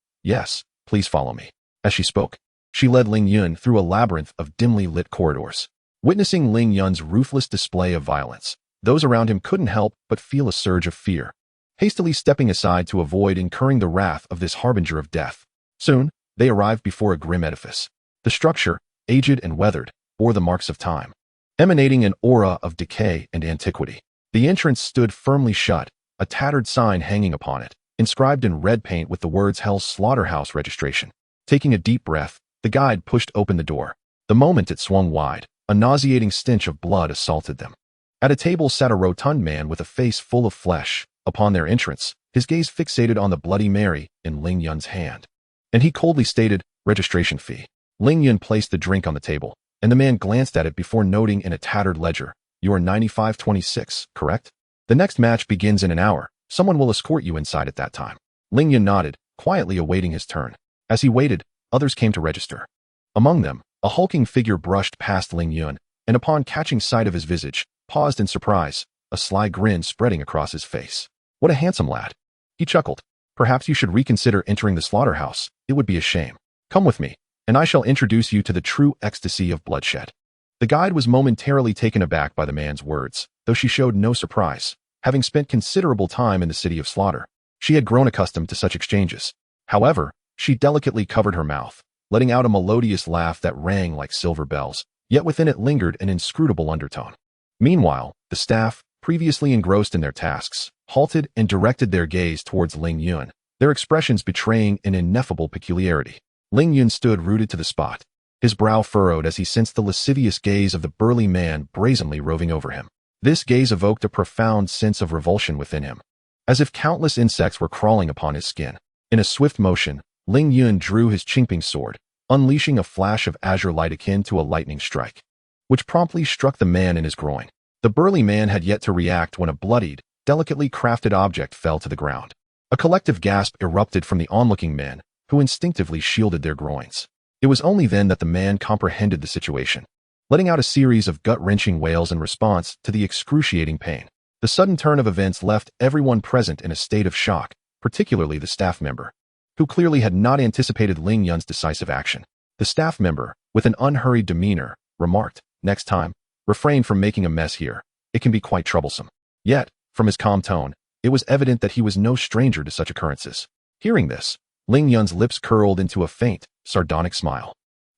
please follow me. As she spoke, she led Ling Yun through a labyrinth of dimly lit corridors. Witnessing Ling Yun's ruthless display of violence, those around him couldn't help but feel a surge of fear, hastily stepping aside to avoid incurring the wrath of this harbinger of death. Soon, they arrived before a grim edifice. The structure, aged and weathered, bore the marks of time, emanating an aura of decay and antiquity. The entrance stood firmly shut, a tattered sign hanging upon it, inscribed in red paint with the words Hell's Slaughterhouse Registration. Taking a deep breath, the guide pushed open the door. The moment it swung wide, a nauseating stench of blood assaulted them. At a table sat a rotund man with a face full of flesh. Upon their entrance, his gaze fixated on the Bloody Mary in Ling Yun's hand, and he coldly stated, registration fee. Ling Yun placed the drink on the table, and the man glanced at it before noting in a tattered ledger, you are 9526, correct? The next match begins in an hour. Someone will escort you inside at that time. Ling Yun nodded, quietly awaiting his turn. As he waited, others came to register. Among them, a hulking figure brushed past Ling Yun, and upon catching sight of his visage, paused in surprise, a sly grin spreading across his face. What a handsome lad. He chuckled. Perhaps you should reconsider entering the slaughterhouse. It would be a shame. Come with me, and I shall introduce you to the true ecstasy of bloodshed. The guide was momentarily taken aback by the man's words, though she showed no surprise. Having spent considerable time in the city of slaughter, she had grown accustomed to such exchanges. However, she delicately covered her mouth, letting out a melodious laugh that rang like silver bells, yet within it lingered an inscrutable undertone. Meanwhile, the staff, previously engrossed in their tasks, halted and directed their gaze towards Ling Yun, their expressions betraying an ineffable peculiarity. Ling Yun stood rooted to the spot, his brow furrowed as he sensed the lascivious gaze of the burly man brazenly roving over him. This gaze evoked a profound sense of revulsion within him, as if countless insects were crawling upon his skin. In a swift motion, Ling Yun drew his Qingping sword, unleashing a flash of azure light akin to a lightning strike, which promptly struck the man in his groin. The burly man had yet to react when a bloodied, delicately crafted object fell to the ground. A collective gasp erupted from the onlooking men, who instinctively shielded their groins. It was only then that the man comprehended the situation, letting out a series of gut-wrenching wails in response to the excruciating pain. The sudden turn of events left everyone present in a state of shock, particularly the staff member, who clearly had not anticipated Ling Yun's decisive action. The staff member, with an unhurried demeanor, remarked, "Next time, refrain from making a mess here. It can be quite troublesome." Yet, from his calm tone, it was evident that he was no stranger to such occurrences. Hearing this, Ling Yun's lips curled into a faint, sardonic smile.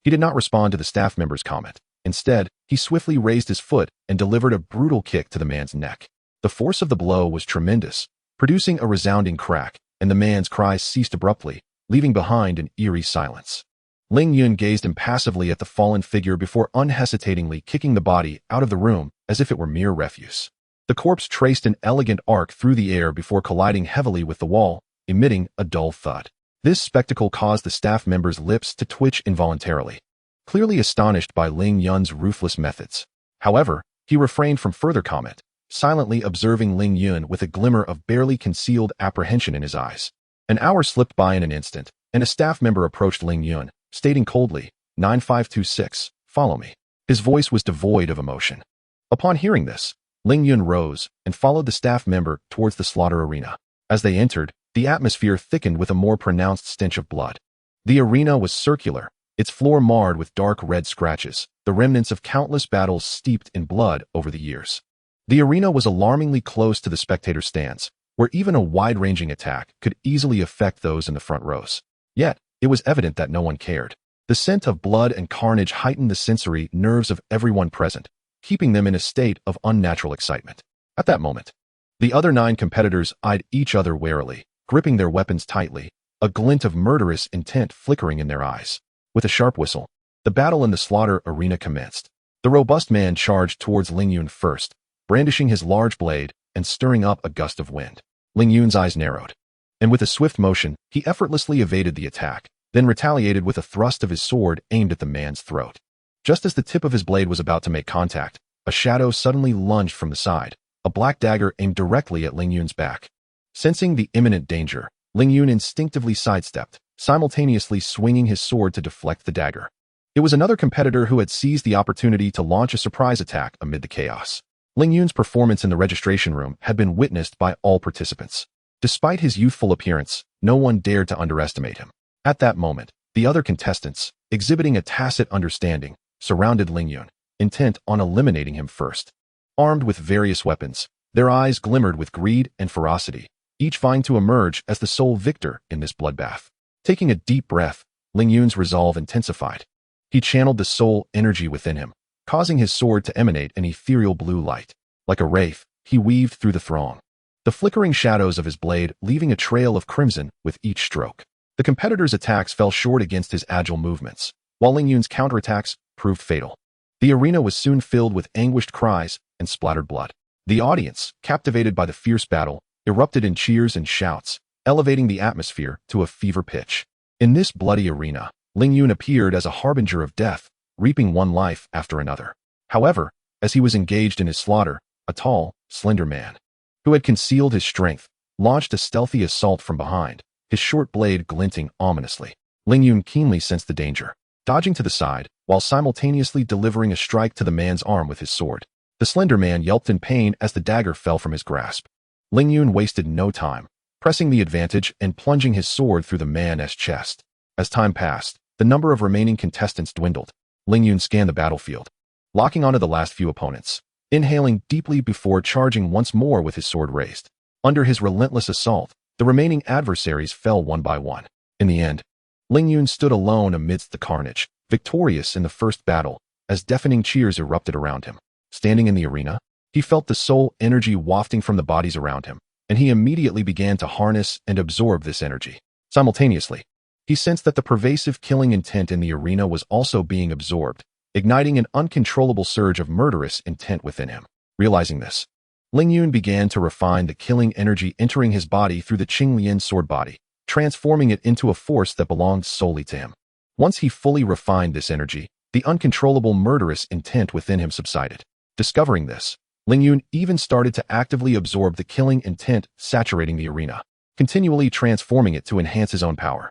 He did not respond to the staff member's comment. Instead, he swiftly raised his foot and delivered a brutal kick to the man's neck. The force of the blow was tremendous, producing a resounding crack, and the man's cries ceased abruptly, leaving behind an eerie silence. Ling Yun gazed impassively at the fallen figure before unhesitatingly kicking the body out of the room as if it were mere refuse. The corpse traced an elegant arc through the air before colliding heavily with the wall, emitting a dull thud. This spectacle caused the staff member's lips to twitch involuntarily, clearly astonished by Ling Yun's ruthless methods. However, he refrained from further comment, silently observing Ling Yun with a glimmer of barely concealed apprehension in his eyes. An hour slipped by in an instant, and a staff member approached Ling Yun, stating coldly, 9526, follow me. His voice was devoid of emotion. Upon hearing this, Ling Yun rose and followed the staff member towards the slaughter arena. As they entered, the atmosphere thickened with a more pronounced stench of blood. The arena was circular, its floor marred with dark red scratches, the remnants of countless battles steeped in blood over the years. The arena was alarmingly close to the spectator stands, where even a wide-ranging attack could easily affect those in the front rows. Yet, it was evident that no one cared. The scent of blood and carnage heightened the sensory nerves of everyone present, keeping them in a state of unnatural excitement. At that moment, the other 9 competitors eyed each other warily, gripping their weapons tightly, a glint of murderous intent flickering in their eyes. With a sharp whistle, the battle in the slaughter arena commenced. The robust man charged towards Ling Yun first, brandishing his large blade and stirring up a gust of wind. Ling Yun's eyes narrowed, and with a swift motion, he effortlessly evaded the attack, then retaliated with a thrust of his sword aimed at the man's throat. Just as the tip of his blade was about to make contact, a shadow suddenly lunged from the side, a black dagger aimed directly at Ling Yun's back. Sensing the imminent danger, Ling Yun instinctively sidestepped, simultaneously swinging his sword to deflect the dagger. It was another competitor who had seized the opportunity to launch a surprise attack amid the chaos. Ling Yun's performance in the registration room had been witnessed by all participants. Despite his youthful appearance, no one dared to underestimate him. At that moment, the other contestants, exhibiting a tacit understanding, surrounded Ling Yun, intent on eliminating him first. Armed with various weapons, their eyes glimmered with greed and ferocity, each vying to emerge as the sole victor in this bloodbath. Taking a deep breath, Ling Yun's resolve intensified. He channeled the soul energy within him, causing his sword to emanate an ethereal blue light. Like a wraith, he weaved through the throng, the flickering shadows of his blade leaving a trail of crimson with each stroke. The competitor's attacks fell short against his agile movements, while Ling Yun's counterattacks proved fatal. The arena was soon filled with anguished cries and splattered blood. The audience, captivated by the fierce battle, erupted in cheers and shouts, elevating the atmosphere to a fever pitch. In this bloody arena, Ling Yun appeared as a harbinger of death, reaping one life after another. However, as he was engaged in his slaughter, a tall, slender man, who had concealed his strength, launched a stealthy assault from behind, his short blade glinting ominously. Ling Yun keenly sensed the danger, dodging to the side, while simultaneously delivering a strike to the man's arm with his sword. The slender man yelped in pain as the dagger fell from his grasp. Ling Yun wasted no time, pressing the advantage and plunging his sword through the man's chest. As time passed, the number of remaining contestants dwindled. Ling Yun scanned the battlefield, locking onto the last few opponents, inhaling deeply before charging once more with his sword raised. Under his relentless assault, the remaining adversaries fell one by one. In the end, Ling Yun stood alone amidst the carnage, victorious in the first battle, as deafening cheers erupted around him. Standing in the arena, He felt the soul energy wafting from the bodies around him, and he immediately began to harness and absorb this energy. Simultaneously, he sensed that the pervasive killing intent in the arena was also being absorbed, igniting an uncontrollable surge of murderous intent within him. Realizing this, Ling Yun began to refine the killing energy entering his body through the Qingping Sword body, transforming it into a force that belonged solely to him. Once he fully refined this energy, the uncontrollable murderous intent within him subsided. Discovering this, Ling Yun even started to actively absorb the killing intent saturating the arena, continually transforming it to enhance his own power.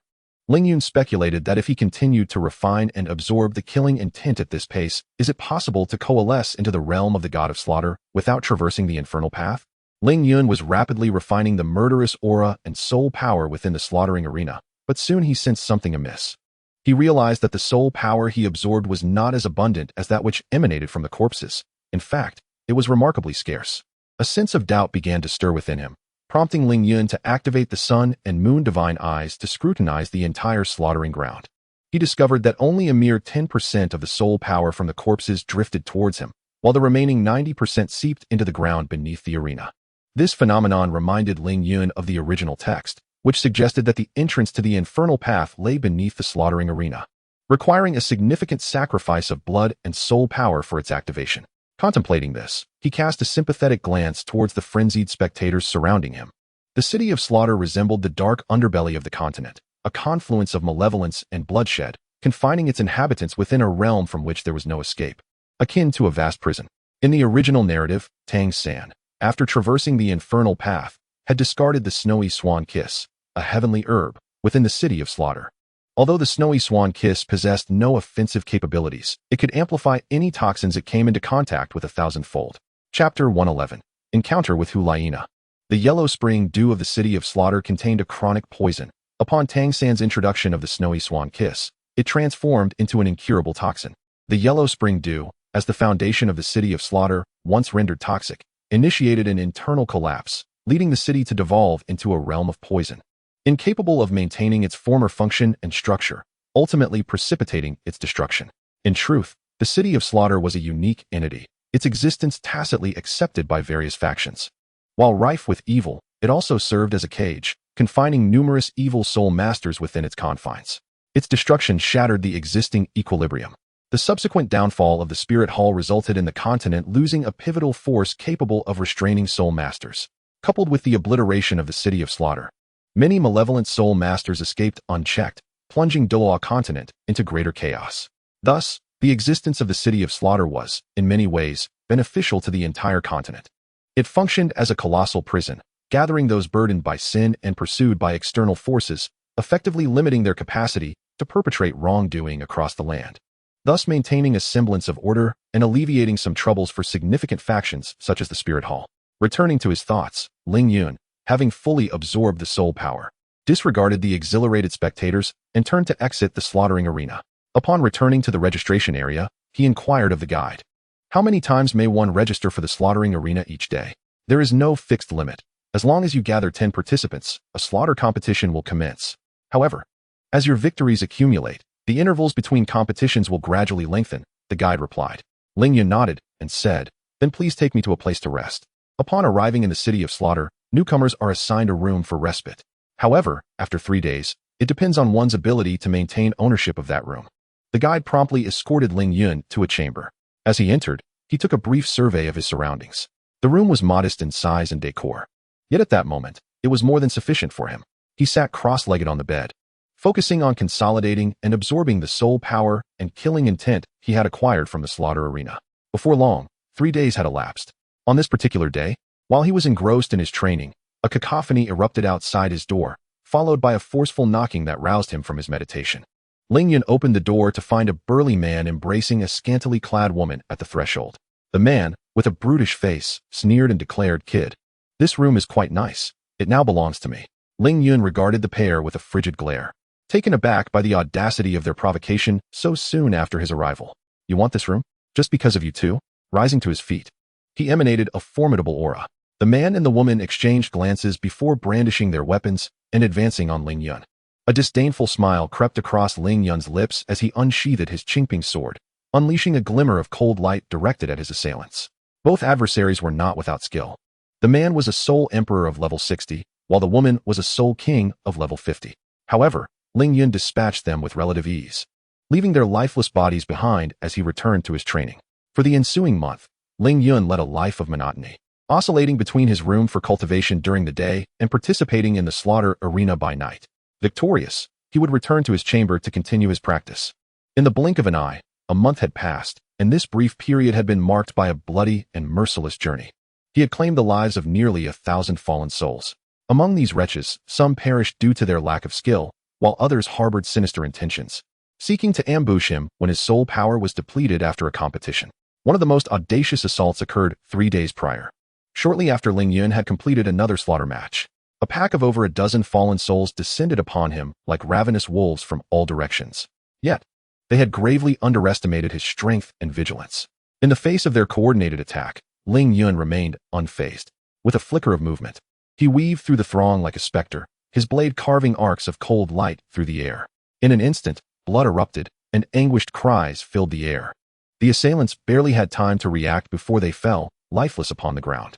Ling Yun speculated that if he continued to refine and absorb the killing intent at this pace, is it possible to coalesce into the realm of the god of slaughter without traversing the infernal path? Ling Yun was rapidly refining the murderous aura and soul power within the slaughtering arena, but soon he sensed something amiss. He realized that the soul power he absorbed was not as abundant as that which emanated from the corpses. In fact, it was remarkably scarce. A sense of doubt began to stir within him, prompting Ling Yun to activate the sun and moon divine eyes to scrutinize the entire slaughtering ground. He discovered that only a mere 10% of the soul power from the corpses drifted towards him, while the remaining 90% seeped into the ground beneath the arena. This phenomenon reminded Ling Yun of the original text, which suggested that the entrance to the infernal path lay beneath the slaughtering arena, requiring a significant sacrifice of blood and soul power for its activation. Contemplating this, he cast a sympathetic glance towards the frenzied spectators surrounding him. The city of slaughter resembled the dark underbelly of the continent, a confluence of malevolence and bloodshed, confining its inhabitants within a realm from which there was no escape, akin to a vast prison. In the original narrative, Tang San, after traversing the infernal path, had discarded the snowy swan kiss, a heavenly herb, within the city of slaughter. Although the snowy swan kiss possessed no offensive capabilities, it could amplify any toxins it came into contact with 1,000-fold. Chapter 111. Encounter with Huliena. The yellow spring dew of the city of slaughter contained a chronic poison. Upon Tang San's introduction of the snowy swan kiss, it transformed into an incurable toxin. The yellow spring dew, as the foundation of the city of slaughter, once rendered toxic, initiated an internal collapse, leading the city to devolve into a realm of poison, incapable of maintaining its former function and structure, ultimately precipitating its destruction. In truth, the city of slaughter was a unique entity, its existence tacitly accepted by various factions. While rife with evil, it also served as a cage, confining numerous evil soul masters within its confines. Its destruction shattered the existing equilibrium. The subsequent downfall of the Spirit Hall resulted in the continent losing a pivotal force capable of restraining soul masters. Coupled with the obliteration of the city of slaughter, many malevolent soul masters escaped unchecked, plunging Douluo Continent into greater chaos. Thus, the existence of the city of slaughter was, in many ways, beneficial to the entire continent. It functioned as a colossal prison, gathering those burdened by sin and pursued by external forces, effectively limiting their capacity to perpetrate wrongdoing across the land, thus maintaining a semblance of order and alleviating some troubles for significant factions such as the Spirit Hall. Returning to his thoughts, Ling Yun, having fully absorbed the soul power, disregarded the exhilarated spectators and turned to exit the slaughtering arena. Upon returning to the registration area, he inquired of the guide, "How many times may one register for the slaughtering arena each day?" "There is no fixed limit. As long as you gather 10 participants, a slaughter competition will commence. However, as your victories accumulate, the intervals between competitions will gradually lengthen," the guide replied. Ling Yun nodded and said, "Then please take me to a place to rest." Upon arriving in the city of slaughter, newcomers are assigned a room for respite. However, after 3 days, it depends on one's ability to maintain ownership of that room. The guide promptly escorted Ling Yun to a chamber. As he entered, he took a brief survey of his surroundings. The room was modest in size and decor. Yet at that moment, it was more than sufficient for him. He sat cross-legged on the bed, focusing on consolidating and absorbing the soul power and killing intent he had acquired from the slaughter arena. Before long, 3 days had elapsed. On this particular day, while he was engrossed in his training, a cacophony erupted outside his door, followed by a forceful knocking that roused him from his meditation. Ling Yun opened the door to find a burly man embracing a scantily clad woman at the threshold. The man, with a brutish face, sneered and declared, "Kid, this room is quite nice. It now belongs to me." Ling Yun regarded the pair with a frigid glare, taken aback by the audacity of their provocation so soon after his arrival. "You want this room? Just because of you two?" Rising to his feet, he emanated a formidable aura. The man and the woman exchanged glances before brandishing their weapons and advancing on Ling Yun. A disdainful smile crept across Ling Yun's lips as he unsheathed his Qingping sword, unleashing a glimmer of cold light directed at his assailants. Both adversaries were not without skill. The man was a sole emperor of level 60, while the woman was a sole king of level 50. However, Ling Yun dispatched them with relative ease, leaving their lifeless bodies behind as he returned to his training. For the ensuing month, Ling Yun led a life of monotony, oscillating between his room for cultivation during the day and participating in the slaughter arena by night. Victorious, he would return to his chamber to continue his practice. In the blink of an eye, a month had passed, and this brief period had been marked by a bloody and merciless journey. He had claimed the lives of nearly 1,000 fallen souls. Among these wretches, some perished due to their lack of skill, while others harbored sinister intentions, seeking to ambush him when his soul power was depleted after a competition. One of the most audacious assaults occurred 3 days prior. Shortly after Ling Yun had completed another slaughter match, a pack of over a dozen fallen souls descended upon him like ravenous wolves from all directions. Yet, they had gravely underestimated his strength and vigilance. In the face of their coordinated attack, Ling Yun remained unfazed. With a flicker of movement, he weaved through the throng like a specter, his blade carving arcs of cold light through the air. In an instant, blood erupted, and anguished cries filled the air. The assailants barely had time to react before they fell, lifeless upon the ground.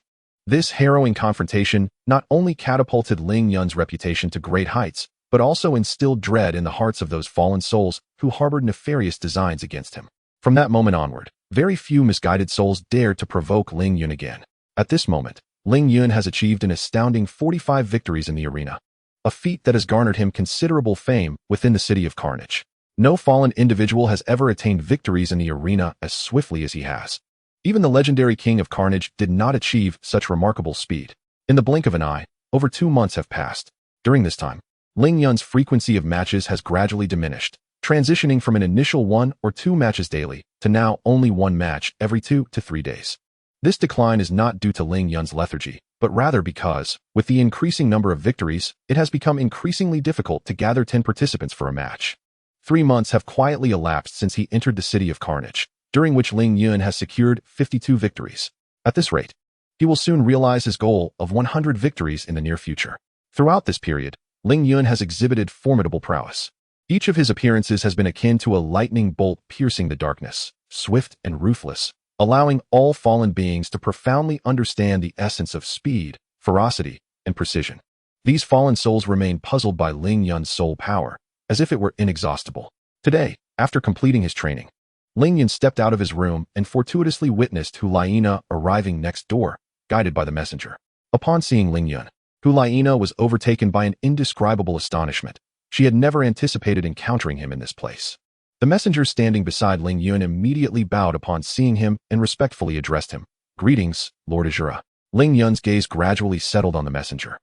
This harrowing confrontation not only catapulted Ling Yun's reputation to great heights, but also instilled dread in the hearts of those fallen souls who harbored nefarious designs against him. From that moment onward, very few misguided souls dared to provoke Ling Yun again. At this moment, Ling Yun has achieved an astounding 45 victories in the arena, a feat that has garnered him considerable fame within the City of Carnage. No fallen individual has ever attained victories in the arena as swiftly as he has. Even the legendary King of Carnage did not achieve such remarkable speed. In the blink of an eye, over 2 months have passed. During this time, Ling Yun's frequency of matches has gradually diminished, transitioning from an initial 1 or 2 matches daily to now only 1 match every 2 to 3 days. This decline is not due to Ling Yun's lethargy, but rather because, with the increasing number of victories, it has become increasingly difficult to gather 10 participants for a match. 3 months have quietly elapsed since he entered the City of Carnage, during which Ling Yun has secured 52 victories. At this rate, he will soon realize his goal of 100 victories in the near future. Throughout this period, Ling Yun has exhibited formidable prowess. Each of his appearances has been akin to a lightning bolt piercing the darkness, swift and ruthless, allowing all fallen beings to profoundly understand the essence of speed, ferocity, and precision. These fallen souls remain puzzled by Ling Yun's soul power, as if it were inexhaustible. Today, after completing his training, Ling Yun stepped out of his room and fortuitously witnessed Hulaina arriving next door, guided by the messenger. Upon seeing Ling Yun, Hulaina was overtaken by an indescribable astonishment. She had never anticipated encountering him in this place. The messenger standing beside Ling Yun immediately bowed upon seeing him and respectfully addressed him. "Greetings, Lord Azure." Ling Yun's gaze gradually settled on the messenger,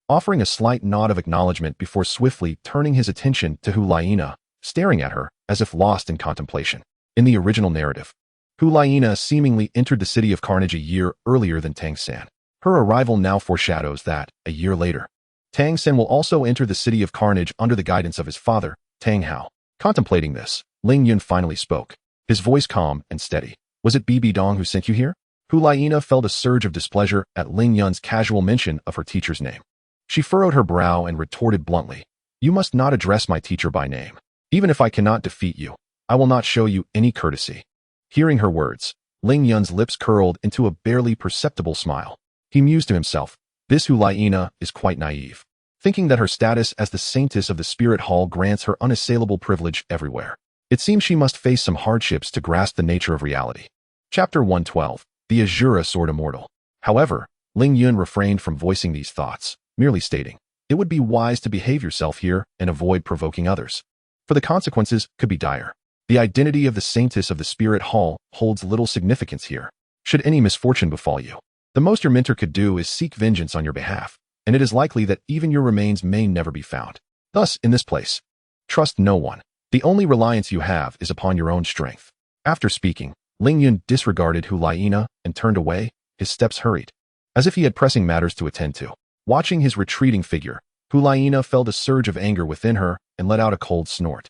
offering a slight nod of acknowledgement before swiftly turning his attention to Hulaina, staring at her as if lost in contemplation. In the original narrative, Hulaina seemingly entered the City of Carnage a year earlier than Tang San. Her arrival now foreshadows that, a year later, Tang San will also enter the City of Carnage under the guidance of his father, Tang Hao. Contemplating this, Ling Yun finally spoke, his voice calm and steady. "Was it Bibi Dong who sent you here?" Hulaina felt a surge of displeasure at Ling Yun's casual mention of her teacher's name. She furrowed her brow and retorted bluntly, "You must not address my teacher by name. Even if I cannot defeat you, I will not show you any courtesy." Hearing her words, Ling Yun's lips curled into a barely perceptible smile. He mused to himself, "This Hulaina is quite naive, thinking that her status as the saintess of the Spirit Hall grants her unassailable privilege everywhere. It seems she must face some hardships to grasp the nature of reality." Chapter 112, The Azure Sword Immortal. However, Ling Yun refrained from voicing these thoughts, merely stating, "It would be wise to behave yourself here and avoid provoking others, for the consequences could be dire. The identity of the saintess of the Spirit Hall holds little significance here. Should any misfortune befall you, the most your mentor could do is seek vengeance on your behalf, and it is likely that even your remains may never be found. Thus, in this place, trust no one. The only reliance you have is upon your own strength." After speaking, Ling Yun disregarded Hulaina and turned away, his steps hurried, as if he had pressing matters to attend to. Watching his retreating figure, Hulaina felt a surge of anger within her and let out a cold snort.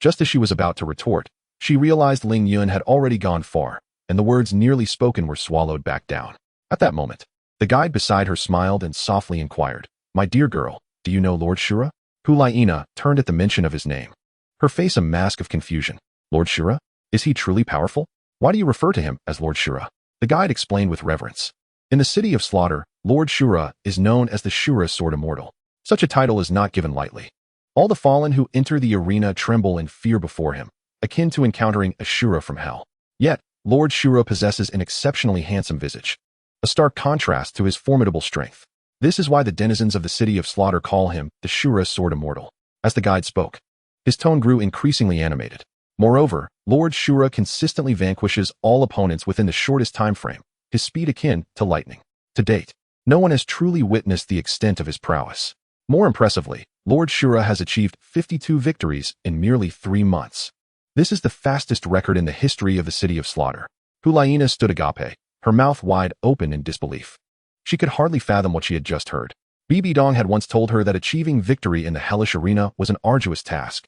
Just as she was about to retort, she realized Ling Yun had already gone far, and the words nearly spoken were swallowed back down. At that moment, the guide beside her smiled and softly inquired, "My dear girl, do you know Lord Shura?" Hulaina turned at the mention of his name, her face a mask of confusion. "Lord Shura? Is he truly powerful? Why do you refer to him as Lord Shura?" The guide explained with reverence. In the City of Slaughter, Lord Shura is known as the Shura Sword Immortal. Such a title is not given lightly. All the fallen who enter the arena tremble in fear before him, akin to encountering a Shura from hell. Yet, Lord Shura possesses an exceptionally handsome visage, a stark contrast to his formidable strength. This is why the denizens of the City of Slaughter call him the Shura Sword Immortal. As the guide spoke, his tone grew increasingly animated. Moreover, Lord Shura consistently vanquishes all opponents within the shortest time frame, his speed akin to lightning. To date, no one has truly witnessed the extent of his prowess. More impressively, Lord Shura has achieved 52 victories in merely 3 months. This is the fastest record in the history of the City of Slaughter. Hulaina stood agape, her mouth wide open in disbelief. She could hardly fathom what she had just heard. Bibi Dong had once told her that achieving victory in the hellish arena was an arduous task,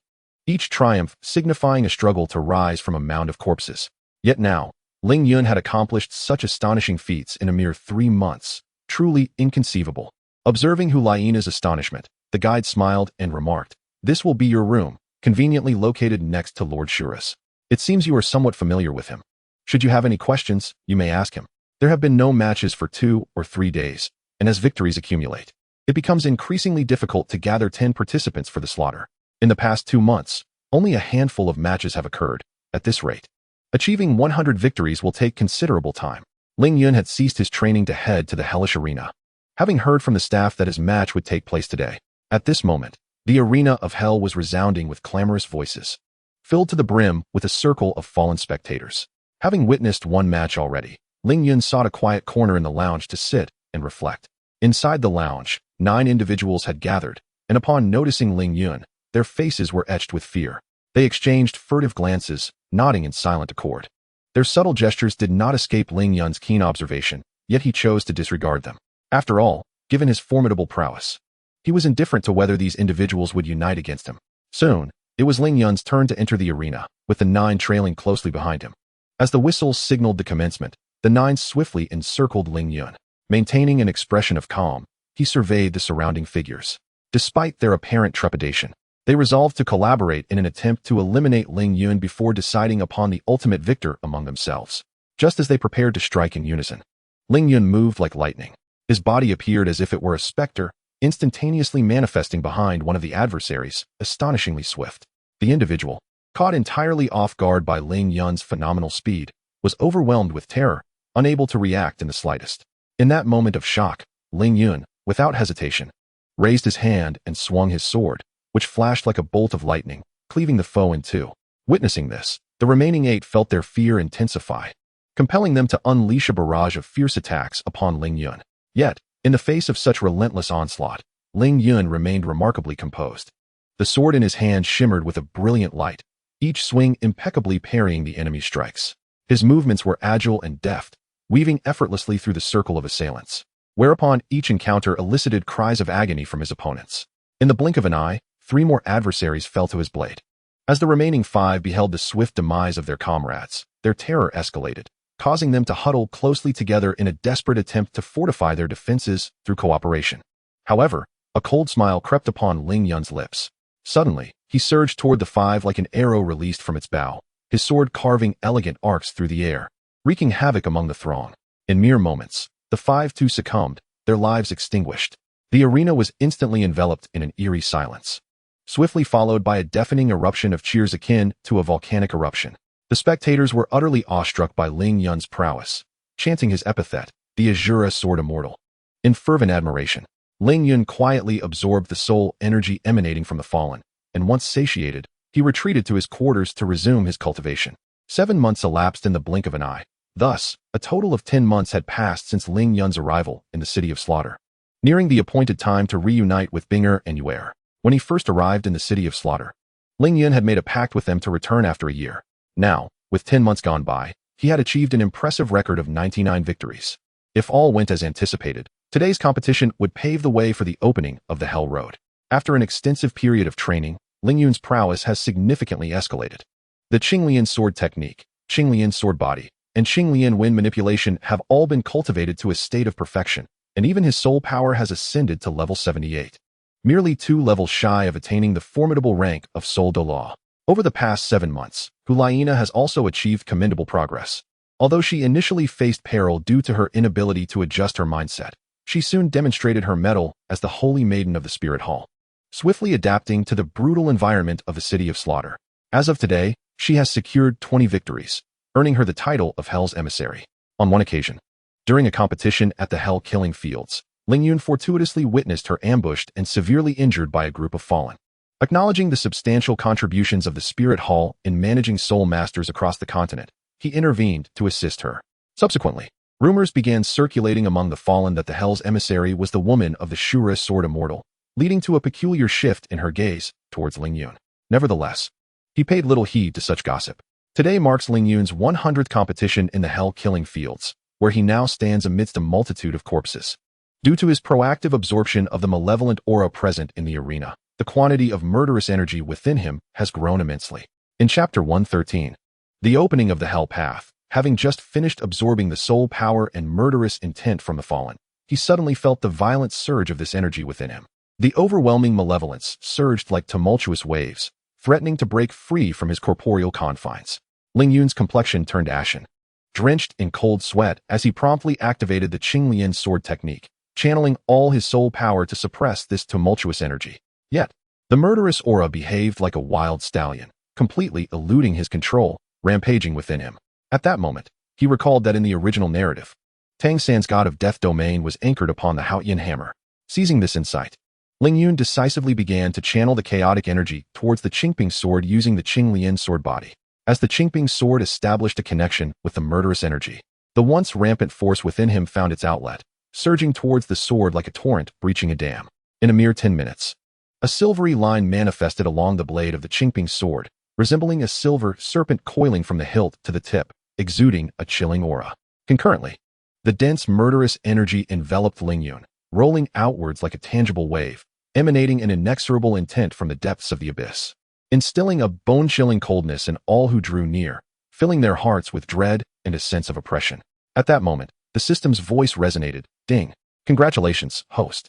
each triumph signifying a struggle to rise from a mound of corpses. Yet now, Ling Yun had accomplished such astonishing feats in a mere 3 months, truly inconceivable. Observing Hulaina's astonishment, the guide smiled and remarked, "This will be your room, conveniently located next to Lord Shura's. It seems you are somewhat familiar with him. Should you have any questions, you may ask him." There have been no matches for 2 or 3 days, and as victories accumulate, it becomes increasingly difficult to gather 10 participants for the slaughter. In the past 2 months, only a handful of matches have occurred. At this rate, achieving 100 victories will take considerable time. Ling Yun had ceased his training to head to the hellish arena, having heard from the staff that his match would take place today. At this moment, the arena of hell was resounding with clamorous voices, filled to the brim with a circle of fallen spectators. Having witnessed 1 match already, Ling Yun sought a quiet corner in the lounge to sit and reflect. Inside the lounge, 9 individuals had gathered, and upon noticing Ling Yun, their faces were etched with fear. They exchanged furtive glances, nodding in silent accord. Their subtle gestures did not escape Ling Yun's keen observation, yet he chose to disregard them. After all, given his formidable prowess, he was indifferent to whether these individuals would unite against him. Soon, it was Ling Yun's turn to enter the arena, with the 9 trailing closely behind him. As the whistles signaled the commencement, the 9 swiftly encircled Ling Yun. Maintaining an expression of calm, he surveyed the surrounding figures. Despite their apparent trepidation, they resolved to collaborate in an attempt to eliminate Ling Yun before deciding upon the ultimate victor among themselves. Just as they prepared to strike in unison, Ling Yun moved like lightning. His body appeared as if it were a specter, instantaneously manifesting behind one of the adversaries, astonishingly swift. The individual, caught entirely off guard by Ling Yun's phenomenal speed, was overwhelmed with terror, unable to react in the slightest. In that moment of shock, Ling Yun, without hesitation, raised his hand and swung his sword, which flashed like a bolt of lightning, cleaving the foe in 2. Witnessing this, the remaining 8 felt their fear intensify, compelling them to unleash a barrage of fierce attacks upon Ling Yun. Yet, in the face of such relentless onslaught, Ling Yun remained remarkably composed. The sword in his hand shimmered with a brilliant light, each swing impeccably parrying the enemy's strikes. His movements were agile and deft, weaving effortlessly through the circle of assailants, whereupon each encounter elicited cries of agony from his opponents. In the blink of an eye, 3 more adversaries fell to his blade. As the remaining 5 beheld the swift demise of their comrades, their terror escalated, causing them to huddle closely together in a desperate attempt to fortify their defenses through cooperation. However, a cold smile crept upon Ling Yun's lips. Suddenly, he surged toward the 5 like an arrow released from its bow, his sword carving elegant arcs through the air, wreaking havoc among the throng. In mere moments, the 5 too succumbed, their lives extinguished. The arena was instantly enveloped in an eerie silence, swiftly followed by a deafening eruption of cheers akin to a volcanic eruption. The spectators were utterly awestruck by Ling Yun's prowess, chanting his epithet, the Azure Sword Immortal. In fervent admiration, Ling Yun quietly absorbed the soul energy emanating from the fallen, and once satiated, he retreated to his quarters to resume his cultivation. 7 months elapsed in the blink of an eye. Thus, a total of 10 months had passed since Ling Yun's arrival in the City of Slaughter. Nearing the appointed time to reunite with Binger and Yuer, when he first arrived in the City of Slaughter, Ling Yun had made a pact with them to return after a year. Now, with 10 months gone by, he had achieved an impressive record of 99 victories. If all went as anticipated, today's competition would pave the way for the opening of the Hell Road. After an extensive period of training, Ling Yun's prowess has significantly escalated. The Qinglian sword technique, Qinglian sword body, and Qinglian wind manipulation have all been cultivated to a state of perfection, and even his soul power has ascended to level 78. Merely 2 levels shy of attaining the formidable rank of Soul Douluo. Over the past 7 months, Hulaina has also achieved commendable progress. Although she initially faced peril due to her inability to adjust her mindset, she soon demonstrated her mettle as the Holy Maiden of the Spirit Hall, swiftly adapting to the brutal environment of the City of Slaughter. As of today, she has secured 20 victories, earning her the title of Hell's Emissary. On one occasion, during a competition at the Hell Killing Fields, Lingyun fortuitously witnessed her ambushed and severely injured by a group of fallen. Acknowledging the substantial contributions of the Spirit Hall in managing soul masters across the continent, he intervened to assist her. Subsequently, rumors began circulating among the fallen that the Hell's Emissary was the woman of the Shura Sword Immortal, leading to a peculiar shift in her gaze towards Lingyun. Nevertheless, he paid little heed to such gossip. Today marks Lingyun's 100th competition in the Hell Killing Fields, where he now stands amidst a multitude of corpses. Due to his proactive absorption of the malevolent aura present in the arena, the quantity of murderous energy within him has grown immensely. In Chapter 113, the opening of the Hell Path, having just finished absorbing the soul power and murderous intent from the fallen, he suddenly felt the violent surge of this energy within him. The overwhelming malevolence surged like tumultuous waves, threatening to break free from his corporeal confines. Lingyun's complexion turned ashen, drenched in cold sweat as he promptly activated the Qingping Sword technique, channeling all his soul power to suppress this tumultuous energy. Yet, the murderous aura behaved like a wild stallion, completely eluding his control, rampaging within him. At that moment, he recalled that in the original narrative, Tang San's god of death domain was anchored upon the Haotian hammer. Seizing this insight, Lingyun decisively began to channel the chaotic energy towards the Qingping sword using the Qingping sword body. As the Qingping sword established a connection with the murderous energy, the once rampant force within him found its outlet, surging towards the sword like a torrent breaching a dam. In a mere 10 minutes, a silvery line manifested along the blade of the Qingping sword, resembling a silver serpent coiling from the hilt to the tip, exuding a chilling aura. Concurrently, the dense murderous energy enveloped Lingyun, rolling outwards like a tangible wave, emanating an inexorable intent from the depths of the abyss, instilling a bone-chilling coldness in all who drew near, filling their hearts with dread and a sense of oppression. At that moment, the system's voice resonated. Ding. Congratulations, host.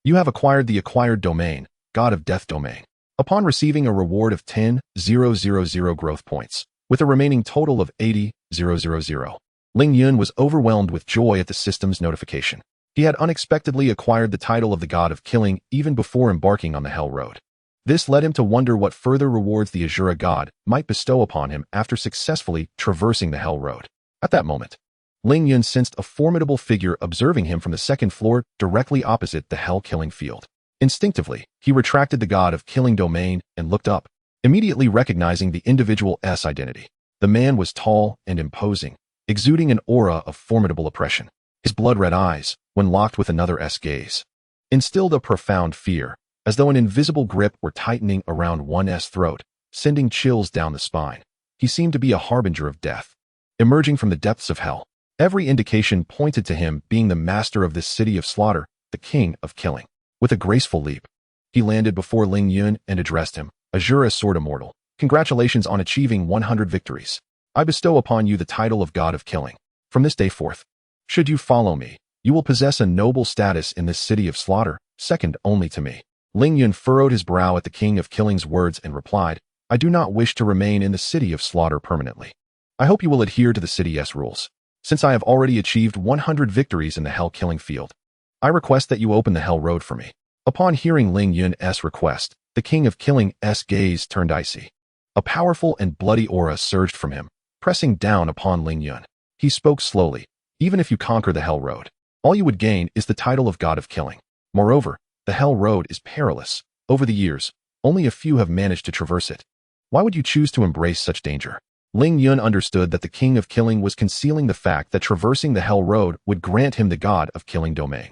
You have acquired the acquired domain, God of Death domain. Upon receiving a reward of 10,000 growth points, with a remaining total of 80,000, Lingyun was overwhelmed with joy at the system's notification. He had unexpectedly acquired the title of the God of Killing even before embarking on the Hell Road. This led him to wonder what further rewards the Azure God might bestow upon him after successfully traversing the Hell Road. At that moment, Lingyun sensed a formidable figure observing him from the second floor directly opposite the Hell Killing field. Instinctively, he retracted the God of Killing domain and looked up, immediately recognizing the individual's identity. The man was tall and imposing, exuding an aura of formidable oppression. His blood-red eyes, when locked with another's gaze, instilled a profound fear, as though an invisible grip were tightening around one's throat, sending chills down the spine. He seemed to be a harbinger of death, emerging from the depths of hell. Every indication pointed to him being the master of this city of slaughter, the king of killing. With a graceful leap, he landed before Lingyun and addressed him. Azure Sword Immortal, congratulations on achieving 100 victories. I bestow upon you the title of God of Killing. From this day forth, should you follow me, you will possess a noble status in this city of slaughter, second only to me. Lingyun furrowed his brow at the King of Killing's words and replied, I do not wish to remain in the city of slaughter permanently. I hope you will adhere to the city's rules. Since I have already achieved 100 victories in the Hell Killing field, I request that you open the Hell Road for me. Upon hearing Lingyun's request, the King of Killing's gaze turned icy. A powerful and bloody aura surged from him, pressing down upon Lingyun. He spoke slowly. Even if you conquer the Hell Road, all you would gain is the title of God of Killing. Moreover, the Hell Road is perilous. Over the years, only a few have managed to traverse it. Why would you choose to embrace such danger? Lingyun understood that the King of Killing was concealing the fact that traversing the Hell Road would grant him the God of Killing domain.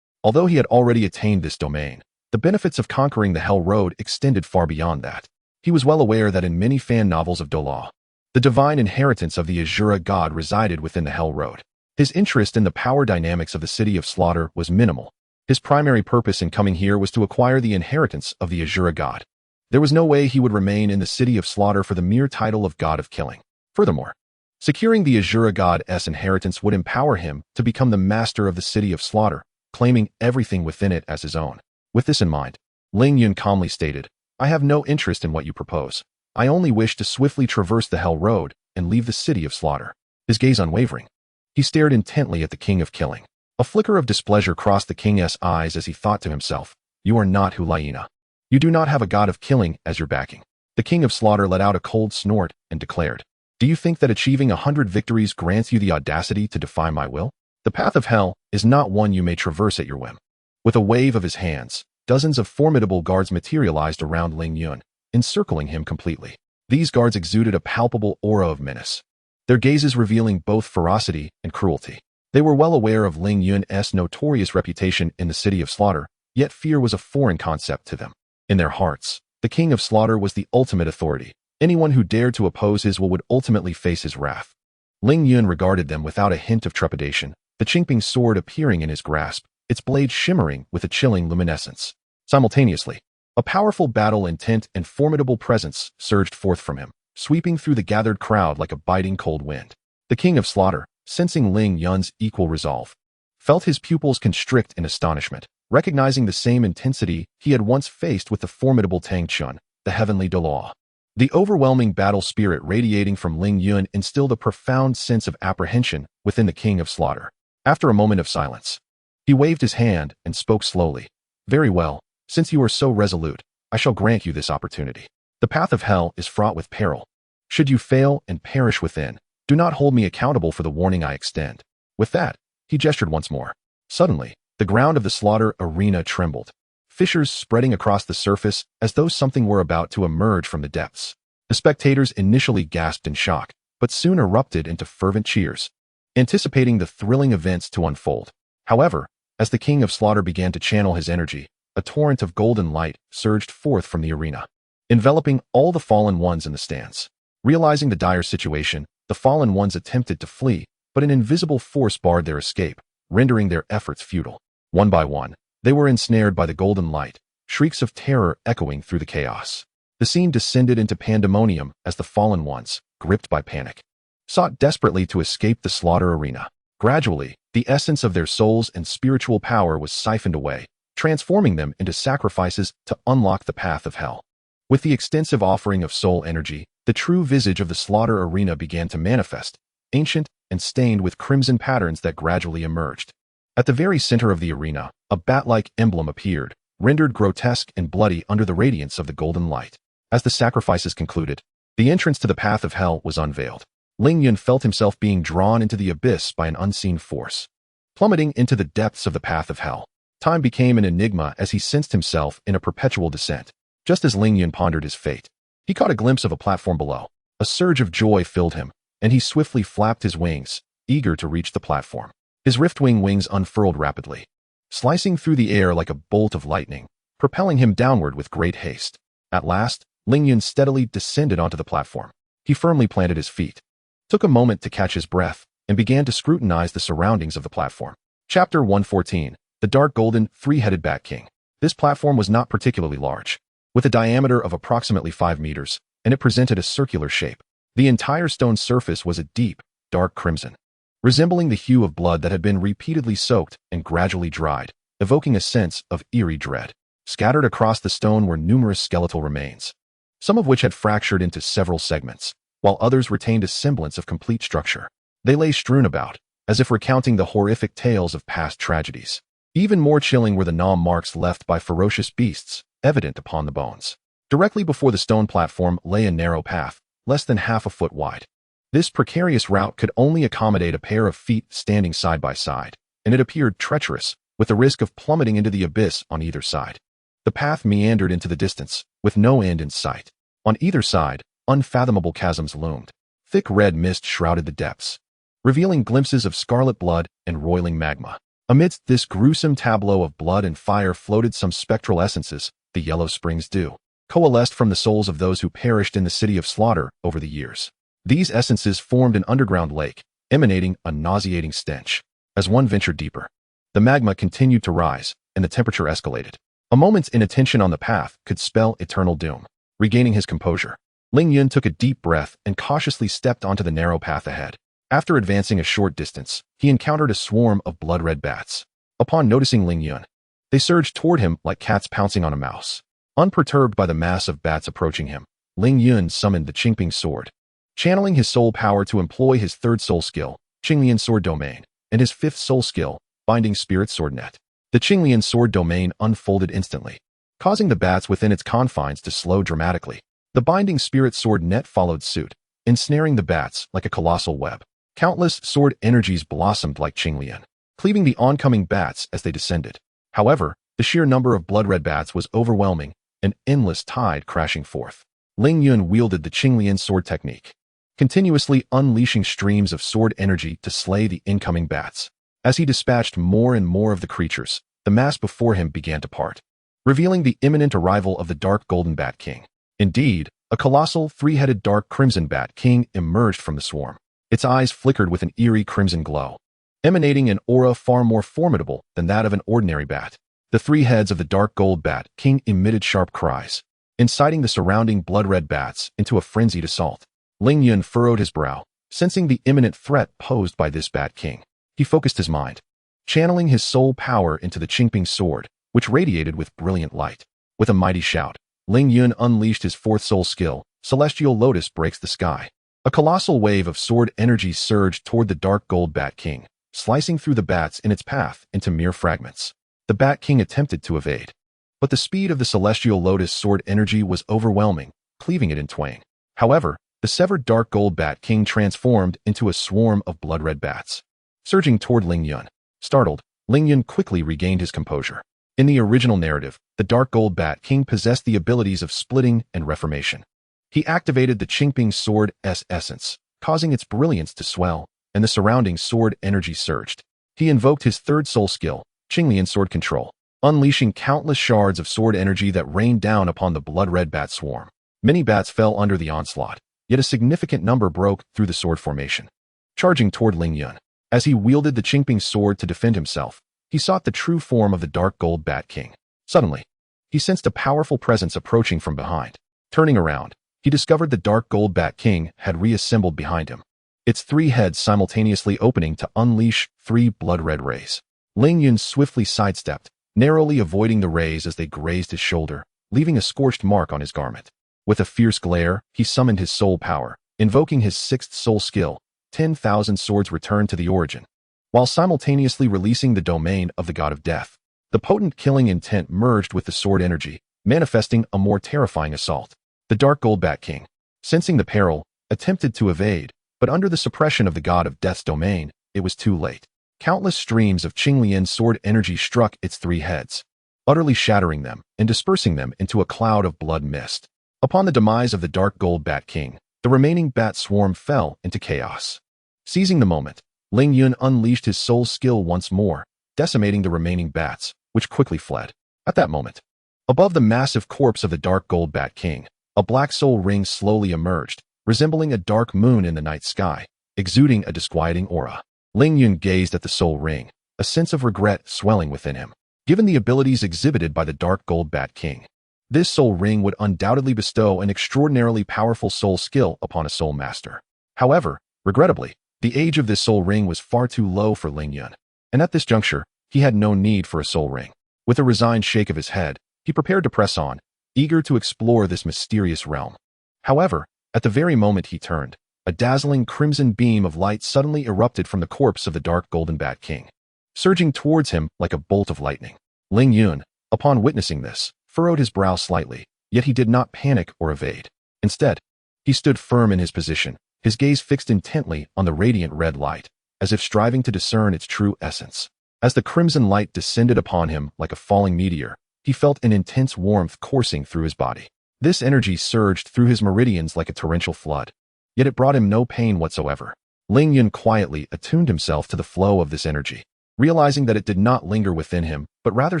Although he had already attained this domain, the benefits of conquering the Hell Road extended far beyond that. He was well aware that in many fan novels of Douluo, the divine inheritance of the Azure God resided within the Hell Road. His interest in the power dynamics of the City of Slaughter was minimal. His primary purpose in coming here was to acquire the inheritance of the Azure God. There was no way he would remain in the City of Slaughter for the mere title of God of Killing. Furthermore, securing the Azure God's inheritance would empower him to become the master of the City of Slaughter, claiming everything within it as his own. With this in mind, Lingyun calmly stated, I have no interest in what you propose. I only wish to swiftly traverse the Hell Road and leave the City of Slaughter. his gaze unwavering. He stared intently at the king of killing. A flicker of displeasure crossed the king's eyes as he thought to himself, "You are not Hulaina. You do not have a god of killing as your backing." The king of slaughter let out a cold snort and declared, "Do you think that achieving 100 victories grants you the audacity to defy my will? The path of hell is not one you may traverse at your whim." With a wave of his hands, dozens of formidable guards materialized around Ling Yun, encircling him completely. These guards exuded a palpable aura of menace, their gazes revealing both ferocity and cruelty. They were well aware of Ling Yun's notorious reputation in the city of slaughter, yet fear was a foreign concept to them. In their hearts, the king of slaughter was the ultimate authority. Anyone who dared to oppose his will would ultimately face his wrath. Ling Yun regarded them without a hint of trepidation, the Qingping sword appearing in his grasp, its blade shimmering with a chilling luminescence. Simultaneously, a powerful battle intent and formidable presence surged forth from him, sweeping through the gathered crowd like a biting cold wind. The king of slaughter, sensing Ling Yun's equal resolve, felt his pupils constrict in astonishment, recognizing the same intensity he had once faced with the formidable Tang Chun, the heavenly Douluo. The overwhelming battle spirit radiating from Ling Yun instilled a profound sense of apprehension within the king of slaughter. After a moment of silence, he waved his hand and spoke slowly. "Very well, since you are so resolute, I shall grant you this opportunity. The path of hell is fraught with peril. Should you fail and perish within, do not hold me accountable for the warning I extend." With that, he gestured once more. Suddenly, the ground of the slaughter arena trembled, fissures spreading across the surface as though something were about to emerge from the depths. The spectators initially gasped in shock, but soon erupted into fervent cheers, anticipating the thrilling events to unfold. However, as the king of slaughter began to channel his energy, a torrent of golden light surged forth from the arena, enveloping all the fallen ones in the stands. Realizing the dire situation, the fallen ones attempted to flee, but an invisible force barred their escape, rendering their efforts futile. One by one, they were ensnared by the golden light, shrieks of terror echoing through the chaos. The scene descended into pandemonium as the fallen ones, gripped by panic, sought desperately to escape the slaughter arena. Gradually, the essence of their souls and spiritual power was siphoned away, transforming them into sacrifices to unlock the path of hell. With the extensive offering of soul energy, the true visage of the slaughter arena began to manifest, ancient and stained with crimson patterns that gradually emerged. At the very center of the arena, a bat-like emblem appeared, rendered grotesque and bloody under the radiance of the golden light. As the sacrifices concluded, the entrance to the path of hell was unveiled. Ling Yun felt himself being drawn into the abyss by an unseen force, plummeting into the depths of the path of hell. Time became an enigma as he sensed himself in a perpetual descent. Just as Ling Yun pondered his fate, he caught a glimpse of a platform below. A surge of joy filled him, and he swiftly flapped his wings, eager to reach the platform. His rift-wing wings unfurled rapidly, slicing through the air like a bolt of lightning, propelling him downward with great haste. At last, Ling Yun steadily descended onto the platform. He firmly planted his feet, took a moment to catch his breath, and began to scrutinize the surroundings of the platform. Chapter 114, The Dark Golden Three-Headed Bat King. This platform was not particularly large, with a diameter of approximately 5 meters, and it presented a circular shape. The entire stone surface was a deep, dark crimson, resembling the hue of blood that had been repeatedly soaked and gradually dried, evoking a sense of eerie dread. Scattered across the stone were numerous skeletal remains, some of which had fractured into several segments, while others retained a semblance of complete structure. They lay strewn about, as if recounting the horrific tales of past tragedies. Even more chilling were the gnaw marks left by ferocious beasts, evident upon the bones. Directly before the stone platform lay a narrow path, less than half a foot wide. This precarious route could only accommodate a pair of feet standing side by side, and it appeared treacherous, with the risk of plummeting into the abyss on either side. The path meandered into the distance, with no end in sight. On either side, unfathomable chasms loomed. Thick red mist shrouded the depths, revealing glimpses of scarlet blood and roiling magma. Amidst this gruesome tableau of blood and fire floated some spectral essences, the yellow spring's dew, coalesced from the souls of those who perished in the city of slaughter over the years. These essences formed an underground lake, emanating a nauseating stench. As one ventured deeper, the magma continued to rise, and the temperature escalated. A moment's inattention on the path could spell eternal doom. Regaining his composure, Ling Yun took a deep breath and cautiously stepped onto the narrow path ahead. After advancing a short distance, he encountered a swarm of blood-red bats. Upon noticing Ling Yun, they surged toward him like cats pouncing on a mouse. Unperturbed by the mass of bats approaching him, Ling Yun summoned the Qingping sword, channeling his soul power to employ his third soul skill, Qingping Sword Domain, and his fifth soul skill, Binding Spirit Sword Net. The Qingping Sword Domain unfolded instantly, causing the bats within its confines to slow dramatically. The Binding Spirit Sword Net followed suit, ensnaring the bats like a colossal web. Countless sword energies blossomed like Qingping, cleaving the oncoming bats as they descended. However, the sheer number of blood-red bats was overwhelming, an endless tide crashing forth. Ling Yun wielded the Qingping sword technique, continuously unleashing streams of sword energy to slay the incoming bats. As he dispatched more and more of the creatures, the mass before him began to part, revealing the imminent arrival of the Dark Golden Bat King. Indeed, a colossal, three-headed dark crimson bat king emerged from the swarm. Its eyes flickered with an eerie crimson glow, emanating an aura far more formidable than that of an ordinary bat. The three heads of the dark gold bat king emitted sharp cries, inciting the surrounding blood-red bats into a frenzied assault. Ling Yun furrowed his brow, sensing the imminent threat posed by this bat king. He focused his mind, channeling his soul power into the Qingping sword, which radiated with brilliant light. With a mighty shout, Ling Yun unleashed his fourth soul skill, Celestial Lotus Breaks the Sky. A colossal wave of sword energy surged toward the dark gold bat king, slicing through the bats in its path into mere fragments. The bat king attempted to evade, but the speed of the Celestial Lotus sword energy was overwhelming, cleaving it in twain. However, the severed dark gold bat king transformed into a swarm of blood-red bats, surging toward Ling Yun. Startled, Ling Yun quickly regained his composure. In the original narrative, the dark gold bat king possessed the abilities of splitting and reformation. He activated the Qingping sword's essence, causing its brilliance to swell, and the surrounding sword energy surged. He invoked his third soul skill, Qingping Sword Control, unleashing countless shards of sword energy that rained down upon the blood-red bat swarm. Many bats fell under the onslaught, yet a significant number broke through the sword formation, charging toward Ling Yun. As he wielded the Qingping sword to defend himself, he sought the true form of the dark gold bat king. Suddenly, he sensed a powerful presence approaching from behind. Turning around, he discovered the dark gold bat king had reassembled behind him, its three heads simultaneously opening to unleash three blood-red rays. Ling Yun swiftly sidestepped, narrowly avoiding the rays as they grazed his shoulder, leaving a scorched mark on his garment. With a fierce glare, he summoned his soul power, invoking his sixth soul skill, 10,000 Swords Return to the Origin, while simultaneously releasing the domain of the god of death. The potent killing intent merged with the sword energy, manifesting a more terrifying assault. The dark gold bat king, sensing the peril, attempted to evade, but under the suppression of the god of death's domain, it was too late. Countless streams of Qingping sword energy struck its three heads, utterly shattering them and dispersing them into a cloud of blood mist. Upon the demise of the dark gold bat king, the remaining bat swarm fell into chaos. Seizing the moment, Ling Yun unleashed his soul skill once more, decimating the remaining bats, which quickly fled. At that moment, above the massive corpse of the dark gold bat king, a black soul ring slowly emerged, resembling a dark moon in the night sky, exuding a disquieting aura. Ling Yun gazed at the soul ring, a sense of regret swelling within him. Given the abilities exhibited by the dark gold bat king, this soul ring would undoubtedly bestow an extraordinarily powerful soul skill upon a soul master. However, regrettably, the age of this soul ring was far too low for Ling Yun, and at this juncture, he had no need for a soul ring. With a resigned shake of his head, he prepared to press on, eager to explore this mysterious realm. However, at the very moment he turned, a dazzling crimson beam of light suddenly erupted from the corpse of the dark golden bat king, surging towards him like a bolt of lightning. Ling Yun, upon witnessing this, furrowed his brow slightly, yet he did not panic or evade. Instead, he stood firm in his position, his gaze fixed intently on the radiant red light, as if striving to discern its true essence. As the crimson light descended upon him like a falling meteor, he felt an intense warmth coursing through his body. This energy surged through his meridians like a torrential flood, yet it brought him no pain whatsoever. Ling Yun quietly attuned himself to the flow of this energy, realizing that it did not linger within him, but rather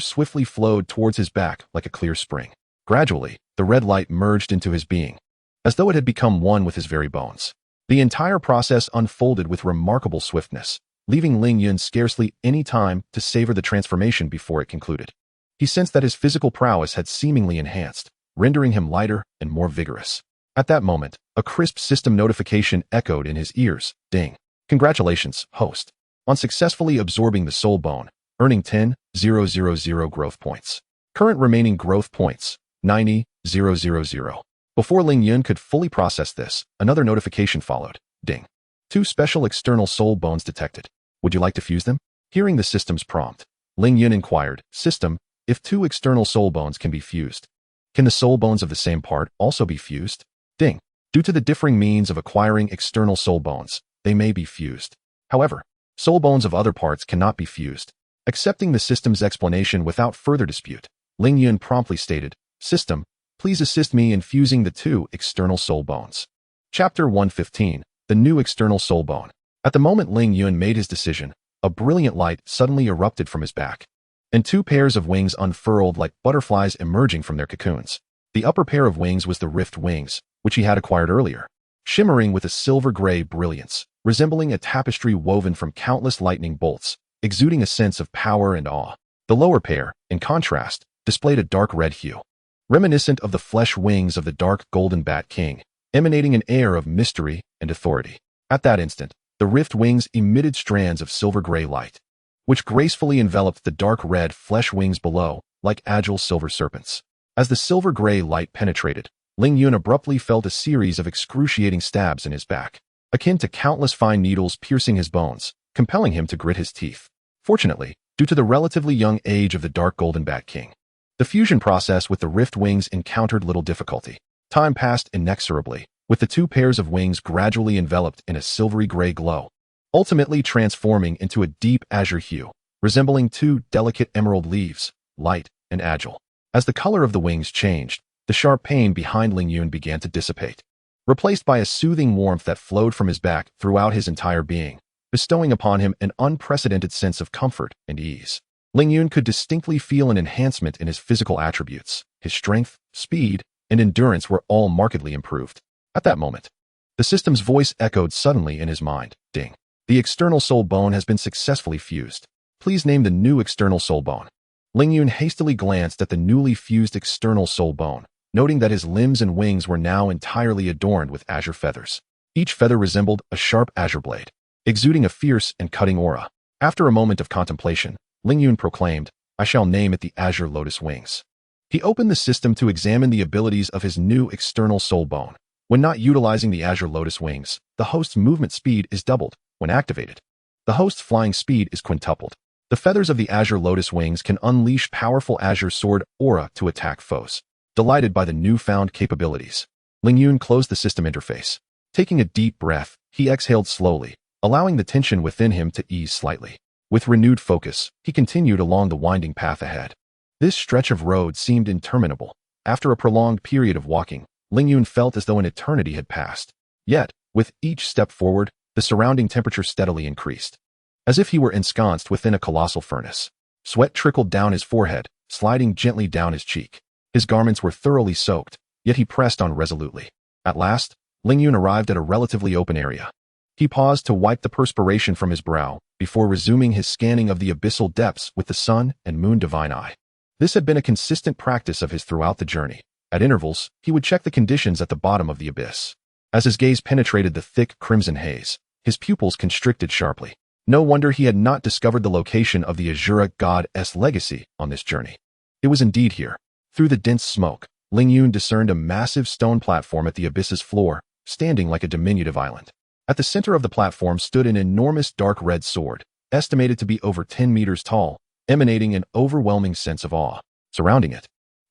swiftly flowed towards his back like a clear spring. Gradually, the red light merged into his being, as though it had become one with his very bones. The entire process unfolded with remarkable swiftness, leaving Ling Yun scarcely any time to savor the transformation before it concluded. He sensed that his physical prowess had seemingly enhanced, rendering him lighter and more vigorous. At that moment, a crisp system notification echoed in his ears. Ding. Congratulations, host, on successfully absorbing the soul bone, earning 10,000 growth points. Current remaining growth points, 90,000. Before Ling Yun could fully process this, another notification followed. Ding. 2 special external soul bones detected. Would you like to fuse them? Hearing the system's prompt, Ling Yun inquired, System, if 2 external soul bones can be fused, can the soul bones of the same part also be fused? Ding. Due to the differing means of acquiring external soul bones, they may be fused. However, soul bones of other parts cannot be fused. Accepting the system's explanation without further dispute, Ling Yun promptly stated, System, please assist me in fusing the 2 external soul bones. Chapter 115, The New External Soul Bone. At the moment Ling Yun made his decision, a brilliant light suddenly erupted from his back, and 2 pairs of wings unfurled like butterflies emerging from their cocoons. The upper pair of wings was the rift wings, which he had acquired earlier, shimmering with a silver-gray brilliance, resembling a tapestry woven from countless lightning bolts, exuding a sense of power and awe. The lower pair, in contrast, displayed a dark red hue, reminiscent of the flesh wings of the dark golden bat king, emanating an air of mystery and authority. At that instant, the rift wings emitted strands of silver-gray light, which gracefully enveloped the dark red flesh wings below, like agile silver serpents. As the silver-gray light penetrated, Ling Yun abruptly felt a series of excruciating stabs in his back, akin to countless fine needles piercing his bones, compelling him to grit his teeth. Fortunately, due to the relatively young age of the dark golden bat king, the fusion process with the rift wings encountered little difficulty. Time passed inexorably, with the 2 pairs of wings gradually enveloped in a silvery gray glow, ultimately transforming into a deep azure hue, resembling 2 delicate emerald leaves, light and agile. As the color of the wings changed, the sharp pain behind Ling Yun began to dissipate, replaced by a soothing warmth that flowed from his back throughout his entire being, bestowing upon him an unprecedented sense of comfort and ease. Ling Yun could distinctly feel an enhancement in his physical attributes. His strength, speed, and endurance were all markedly improved. At that moment, the system's voice echoed suddenly in his mind. Ding. The external soul bone has been successfully fused. Please name the new external soul bone. Ling Yun hastily glanced at the newly fused external soul bone, noting that his limbs and wings were now entirely adorned with azure feathers. Each feather resembled a sharp azure blade, exuding a fierce and cutting aura. After a moment of contemplation, Ling Yun proclaimed, I shall name it the Azure Lotus Wings. He opened the system to examine the abilities of his new external soul bone. When not utilizing the Azure Lotus Wings, the host's movement speed is doubled. When activated, the host's flying speed is quintupled. The feathers of the Azure Lotus Wings can unleash powerful Azure Sword aura to attack foes. Delighted by the newfound capabilities, Ling Yun closed the system interface. Taking a deep breath, he exhaled slowly, allowing the tension within him to ease slightly. With renewed focus, he continued along the winding path ahead. This stretch of road seemed interminable. After a prolonged period of walking, Ling Yun felt as though an eternity had passed. Yet, with each step forward, the surrounding temperature steadily increased, as if he were ensconced within a colossal furnace. Sweat trickled down his forehead, sliding gently down his cheek. His garments were thoroughly soaked, yet he pressed on resolutely. At last, Ling Yun arrived at a relatively open area. He paused to wipe the perspiration from his brow before resuming his scanning of the abyssal depths with the sun and moon divine eye. This had been a consistent practice of his throughout the journey. At intervals, he would check the conditions at the bottom of the abyss. As his gaze penetrated the thick crimson haze, his pupils constricted sharply. No wonder he had not discovered the location of the Azure God's legacy on this journey. It was indeed here. Through the dense smoke, Ling Yun discerned a massive stone platform at the abyss's floor, standing like a diminutive island. At the center of the platform stood an enormous dark red sword, estimated to be over 10 meters tall, emanating an overwhelming sense of awe. Surrounding it,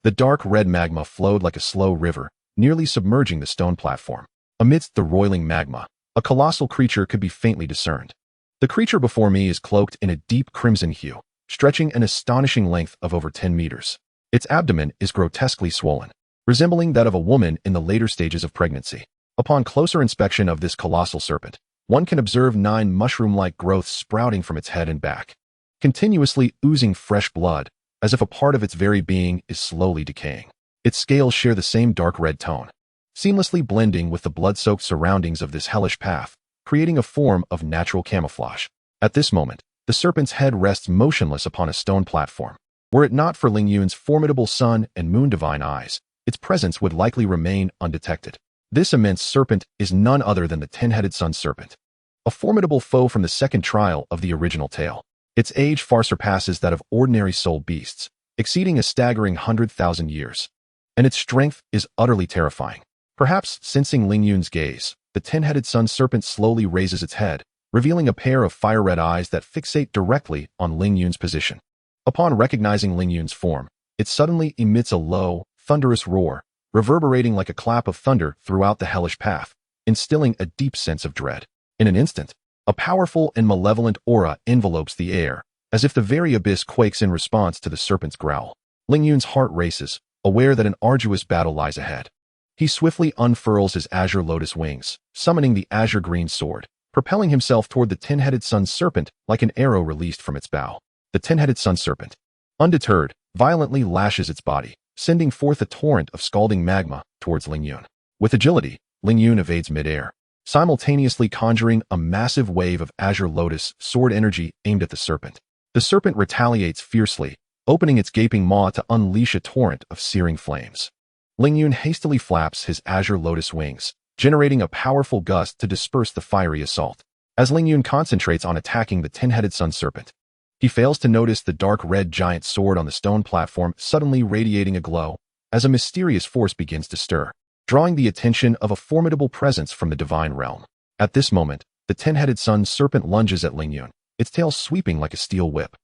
the dark red magma flowed like a slow river, nearly submerging the stone platform. Amidst the roiling magma, a colossal creature could be faintly discerned. The creature before me is cloaked in a deep crimson hue, stretching an astonishing length of over 10 meters. Its abdomen is grotesquely swollen, resembling that of a woman in the later stages of pregnancy. Upon closer inspection of this colossal serpent, one can observe 9 mushroom-like growths sprouting from its head and back, continuously oozing fresh blood, as if a part of its very being is slowly decaying. Its scales share the same dark red tone, seamlessly blending with the blood-soaked surroundings of this hellish path, creating a form of natural camouflage. At this moment, the serpent's head rests motionless upon a stone platform. Were it not for Ling Yun's formidable sun and moon divine eyes, its presence would likely remain undetected. This immense serpent is none other than the 10-headed sun serpent, a formidable foe from the second trial of the original tale. Its age far surpasses that of ordinary soul beasts, exceeding a staggering 100,000 years, and its strength is utterly terrifying. Perhaps sensing Ling Yun's gaze, the 10-headed sun serpent slowly raises its head, revealing a pair of fire-red eyes that fixate directly on Ling Yun's position. Upon recognizing Ling Yun's form, it suddenly emits a low, thunderous roar, reverberating like a clap of thunder throughout the hellish path, instilling a deep sense of dread. In an instant, a powerful and malevolent aura envelopes the air, as if the very abyss quakes in response to the serpent's growl. Ling Yun's heart races, aware that an arduous battle lies ahead. He swiftly unfurls his Azure Lotus wings, summoning the Azure Green Sword, propelling himself toward the 10-headed sun serpent like an arrow released from its bow. The 10-headed sun serpent, undeterred, violently lashes its body, sending forth a torrent of scalding magma towards Ling Yun. With agility, Ling Yun evades midair, simultaneously conjuring a massive wave of Azure Lotus Sword energy aimed at the serpent. The serpent retaliates fiercely, opening its gaping maw to unleash a torrent of searing flames. Ling Yun hastily flaps his Azure Lotus wings, generating a powerful gust to disperse the fiery assault. As Ling Yun concentrates on attacking the 10-headed sun serpent, he fails to notice the dark red giant sword on the stone platform suddenly radiating a glow as a mysterious force begins to stir, drawing the attention of a formidable presence from the divine realm. At this moment, the 10-headed sun serpent lunges at Ling Yun, its tail sweeping like a steel whip.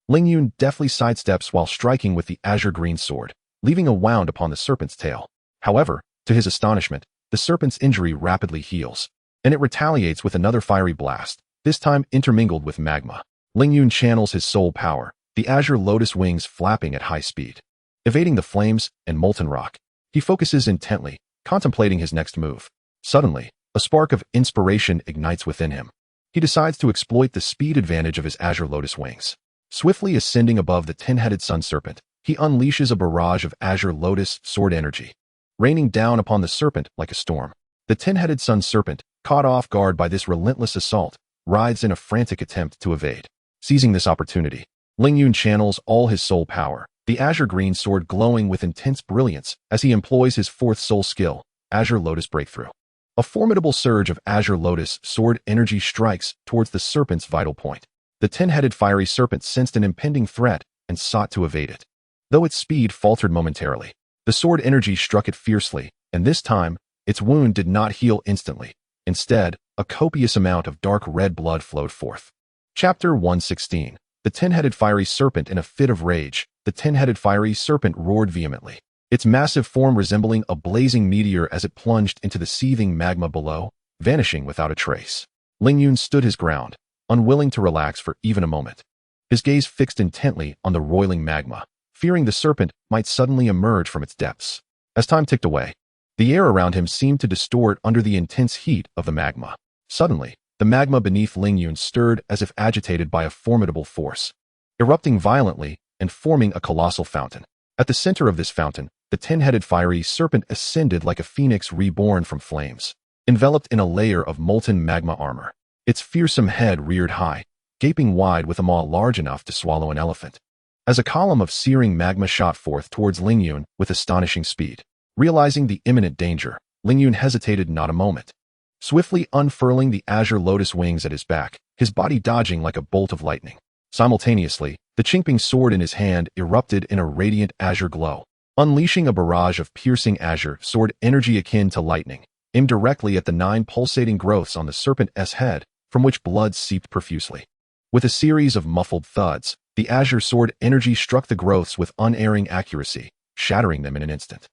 Ling Yun deftly sidesteps while striking with the Azure Green Sword, leaving a wound upon the serpent's tail. However, to his astonishment, the serpent's injury rapidly heals, and it retaliates with another fiery blast, this time intermingled with magma. Ling Yun channels his soul power, the Azure Lotus wings flapping at high speed. Evading the flames and molten rock, he focuses intently, contemplating his next move. Suddenly, a spark of inspiration ignites within him. He decides to exploit the speed advantage of his Azure Lotus wings. Swiftly ascending above the 10-headed sun serpent, he unleashes a barrage of Azure Lotus Sword energy, raining down upon the serpent like a storm. The 10-headed sun serpent, caught off guard by this relentless assault, writhes in a frantic attempt to evade. Seizing this opportunity, Ling Yun channels all his soul power, the Azure Green Sword glowing with intense brilliance as he employs his fourth soul skill, Azure Lotus Breakthrough. A formidable surge of Azure Lotus Sword energy strikes towards the serpent's vital point. The 10-headed fiery serpent sensed an impending threat and sought to evade it. Though its speed faltered momentarily, the sword energy struck it fiercely, and this time, its wound did not heal instantly. Instead, a copious amount of dark red blood flowed forth. Chapter 116. The 10-headed fiery serpent. In a fit of rage, the 10-headed fiery serpent roared vehemently, its massive form resembling a blazing meteor as it plunged into the seething magma below, vanishing without a trace. Ling Yun stood his ground, unwilling to relax for even a moment. His gaze fixed intently on the roiling magma, fearing the serpent might suddenly emerge from its depths. As time ticked away, the air around him seemed to distort under the intense heat of the magma. Suddenly, the magma beneath Ling Yun stirred as if agitated by a formidable force, erupting violently and forming a colossal fountain. At the center of this fountain, the 10-headed fiery serpent ascended like a phoenix reborn from flames, enveloped in a layer of molten magma armor. Its fearsome head reared high, gaping wide with a maw large enough to swallow an elephant. As a column of searing magma shot forth towards Ling Yun with astonishing speed, realizing the imminent danger, Ling Yun hesitated not a moment. Swiftly unfurling the Azure Lotus wings at his back, his body dodging like a bolt of lightning. Simultaneously, the Qingping sword in his hand erupted in a radiant azure glow, unleashing a barrage of piercing Azure Sword energy akin to lightning, aimed directly at the 9 pulsating growths on the serpent's head, from which blood seeped profusely. With a series of muffled thuds, the Azure Sword energy struck the growths with unerring accuracy, shattering them in an instant.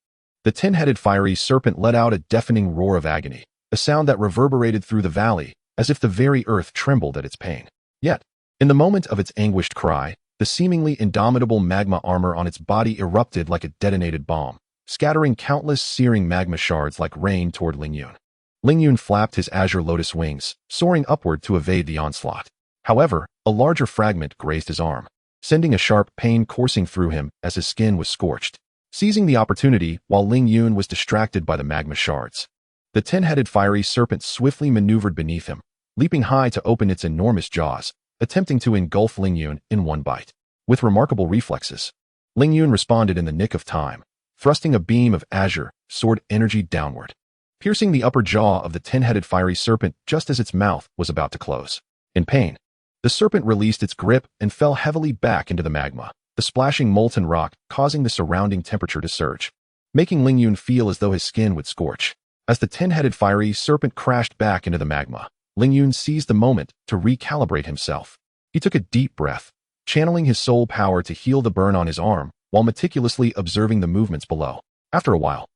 The 10-headed fiery serpent let out a deafening roar of agony, a sound that reverberated through the valley, as if the very earth trembled at its pain. Yet, in the moment of its anguished cry, the seemingly indomitable magma armor on its body erupted like a detonated bomb, scattering countless searing magma shards like rain toward Ling Yun. Ling Yun flapped his Azure Lotus wings, soaring upward to evade the onslaught. However, a larger fragment grazed his arm, sending a sharp pain coursing through him as his skin was scorched. Seizing the opportunity while Ling Yun was distracted by the magma shards, the 10-headed fiery serpent swiftly maneuvered beneath him, leaping high to open its enormous jaws, attempting to engulf Ling Yun in one bite. With remarkable reflexes, Ling Yun responded in the nick of time, thrusting a beam of Azure Sword energy downward, piercing the upper jaw of the 10-headed fiery serpent just as its mouth was about to close. In pain, the serpent released its grip and fell heavily back into the magma, the splashing molten rock causing the surrounding temperature to surge, making Ling Yun feel as though his skin would scorch. As the 10-headed fiery serpent crashed back into the magma, Ling Yun seized the moment to recalibrate himself. He took a deep breath, channeling his soul power to heal the burn on his arm while meticulously observing the movements below. After a while,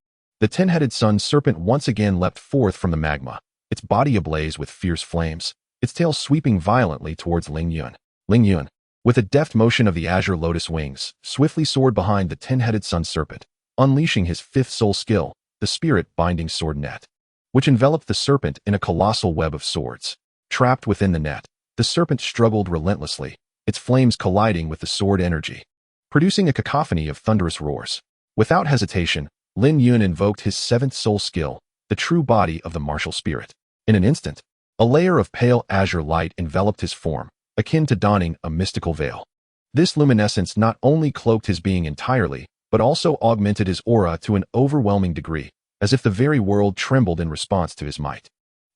the 10-headed sun serpent once again leapt forth from the magma, its body ablaze with fierce flames, its tail sweeping violently towards Ling Yun. Ling Yun, with a deft motion of the Azure Lotus wings, swiftly soared behind the 10-headed sun serpent, unleashing his fifth soul skill, the spirit-binding sword net, which enveloped the serpent in a colossal web of swords. Trapped within the net, the serpent struggled relentlessly, its flames colliding with the sword energy, producing a cacophony of thunderous roars. Without hesitation, Lin Yun invoked his seventh soul skill, the true body of the martial spirit. In an instant, a layer of pale azure light enveloped his form, akin to donning a mystical veil. This luminescence not only cloaked his being entirely, but also augmented his aura to an overwhelming degree, as if the very world trembled in response to his might.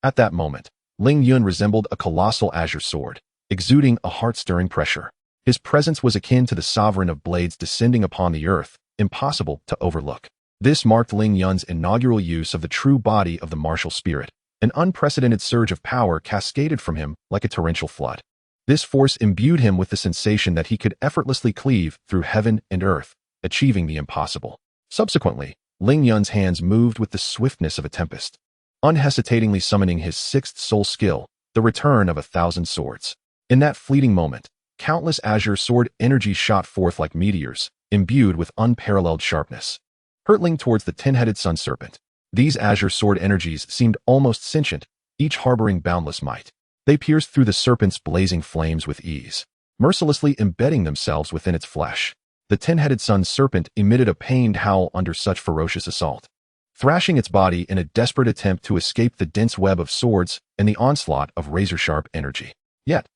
At that moment, Ling Yun resembled a colossal azure sword, exuding a heart-stirring pressure. His presence was akin to the sovereign of blades descending upon the earth, impossible to overlook. This marked Ling Yun's inaugural use of the true body of the martial spirit. An unprecedented surge of power cascaded from him like a torrential flood. This force imbued him with the sensation that he could effortlessly cleave through heaven and earth, achieving the impossible. Subsequently, Ling Yun's hands moved with the swiftness of a tempest, unhesitatingly summoning his sixth soul skill, the return of 1,000 swords. In that fleeting moment, countless azure sword energies shot forth like meteors, imbued with unparalleled sharpness, hurtling towards the 10-headed sun serpent. These azure sword energies seemed almost sentient, each harboring boundless might. They pierced through the serpent's blazing flames with ease, mercilessly embedding themselves within its flesh. The 10-headed sun serpent emitted a pained howl under such ferocious assault, thrashing its body in a desperate attempt to escape the dense web of swords and the onslaught of razor-sharp energy. Yet,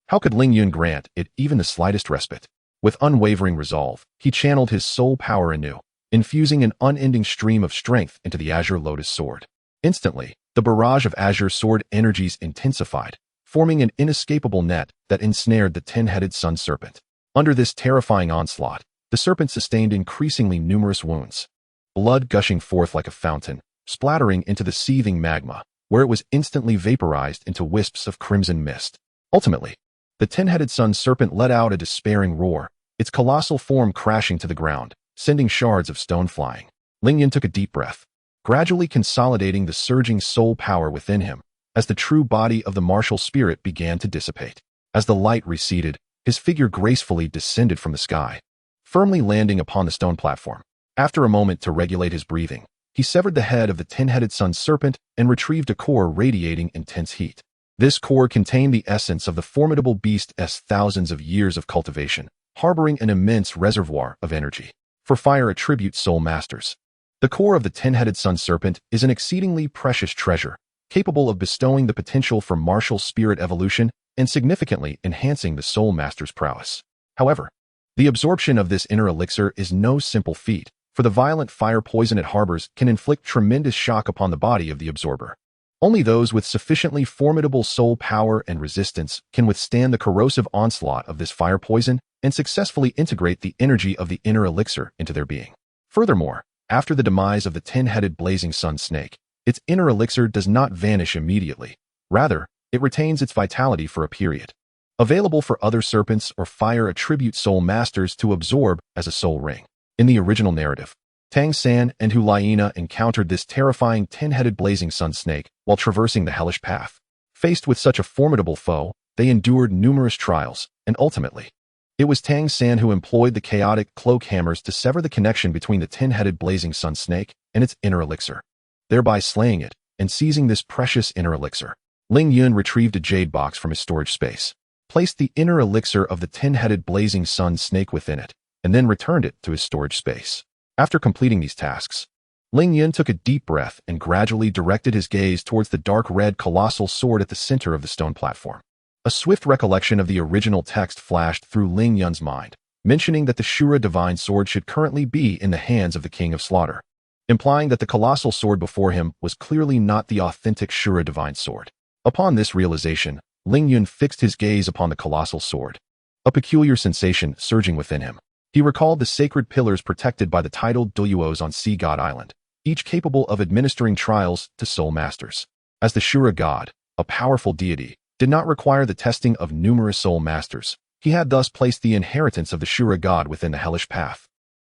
how could Ling Yun grant it even the slightest respite? With unwavering resolve, he channeled his soul power anew, infusing an unending stream of strength into the Azure Lotus Sword. Instantly, the barrage of Azure Sword energies intensified, forming an inescapable net that ensnared the 10-headed sun serpent. Under this terrifying onslaught, the serpent sustained increasingly numerous wounds, blood gushing forth like a fountain, splattering into the seething magma, where it was instantly vaporized into wisps of crimson mist. Ultimately, the 10-headed sun serpent let out a despairing roar, its colossal form crashing to the ground, sending shards of stone flying. Ling Yun took a deep breath, gradually consolidating the surging soul power within him, as the true body of the martial spirit began to dissipate. As the light receded, his figure gracefully descended from the sky, firmly landing upon the stone platform. After a moment to regulate his breathing, he severed the head of the 10-headed sun serpent and retrieved a core radiating intense heat. This core contained the essence of the formidable beast's thousands of years of cultivation, harboring an immense reservoir of energy. For fire attribute soul masters, the core of the 10-headed sun serpent is an exceedingly precious treasure, capable of bestowing the potential for martial spirit evolution and significantly enhancing the soul master's prowess. However, the absorption of this inner elixir is no simple feat, for the violent fire poison it harbors can inflict tremendous shock upon the body of the absorber. Only those with sufficiently formidable soul power and resistance can withstand the corrosive onslaught of this fire poison and successfully integrate the energy of the inner elixir into their being. Furthermore, after the demise of the 10-headed blazing sun snake, its inner elixir does not vanish immediately. Rather, it retains its vitality for a period, available for other serpents or fire attribute soul masters to absorb as a soul ring. In the original narrative, Tang San and Hu Liena encountered this terrifying 10-headed blazing sun snake while traversing the hellish path. Faced with such a formidable foe, they endured numerous trials, and ultimately, it was Tang San who employed the chaotic cloak hammers to sever the connection between the 10-headed blazing sun snake and its inner elixir, thereby slaying it and seizing this precious inner elixir. Ling Yun retrieved a jade box from his storage space, placed the inner elixir of the 10-headed blazing sun snake within it, and then returned it to his storage space. After completing these tasks, Ling Yun took a deep breath and gradually directed his gaze towards the dark red colossal sword at the center of the stone platform. A swift recollection of the original text flashed through Ling Yun's mind, mentioning that the Shura divine sword should currently be in the hands of the King of Slaughter, implying that the colossal sword before him was clearly not the authentic Shura divine sword. Upon this realization, Ling Yun fixed his gaze upon the colossal sword, a peculiar sensation surging within him. He recalled the sacred pillars protected by the titled Douluos on Sea God Island, each capable of administering trials to soul masters. As the Shura god, a powerful deity, did not require the testing of numerous soul masters, he had thus placed the inheritance of the Shura god within the hellish path.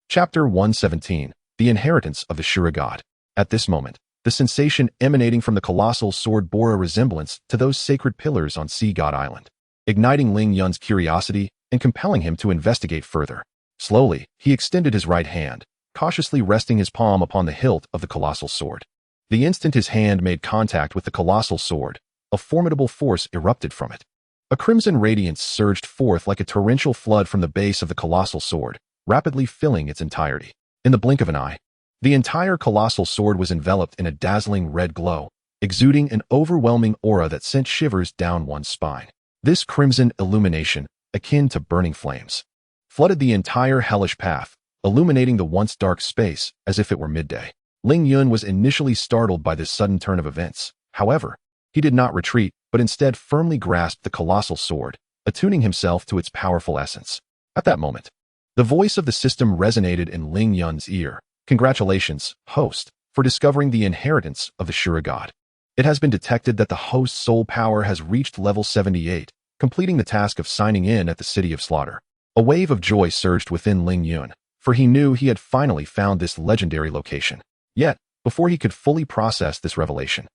Chapter 117. The Inheritance of the Shura God. At this moment, the sensation emanating from the colossal sword bore a resemblance to those sacred pillars on Sea God Island, igniting Ling Yun's curiosity and compelling him to investigate further. Slowly, he extended his right hand, cautiously resting his palm upon the hilt of the colossal sword. The instant his hand made contact with the colossal sword, a formidable force erupted from it. A crimson radiance surged forth like a torrential flood from the base of the colossal sword, rapidly filling its entirety. In the blink of an eye, the entire colossal sword was enveloped in a dazzling red glow, exuding an overwhelming aura that sent shivers down one's spine. This crimson illumination, akin to burning flames, flooded the entire hellish path, illuminating the once dark space as if it were midday. Ling Yun was initially startled by this sudden turn of events. However, he did not retreat, but instead firmly grasped the colossal sword, attuning himself to its powerful essence. At that moment, the voice of the system resonated in Ling Yun's ear. Congratulations, host, for discovering the inheritance of the Shura God. It has been detected that the host's soul power has reached level 78, completing the task of signing in at the City of Slaughter. A wave of joy surged within Ling Yun, for he knew he had finally found this legendary location. Yet, before he could fully process this revelation,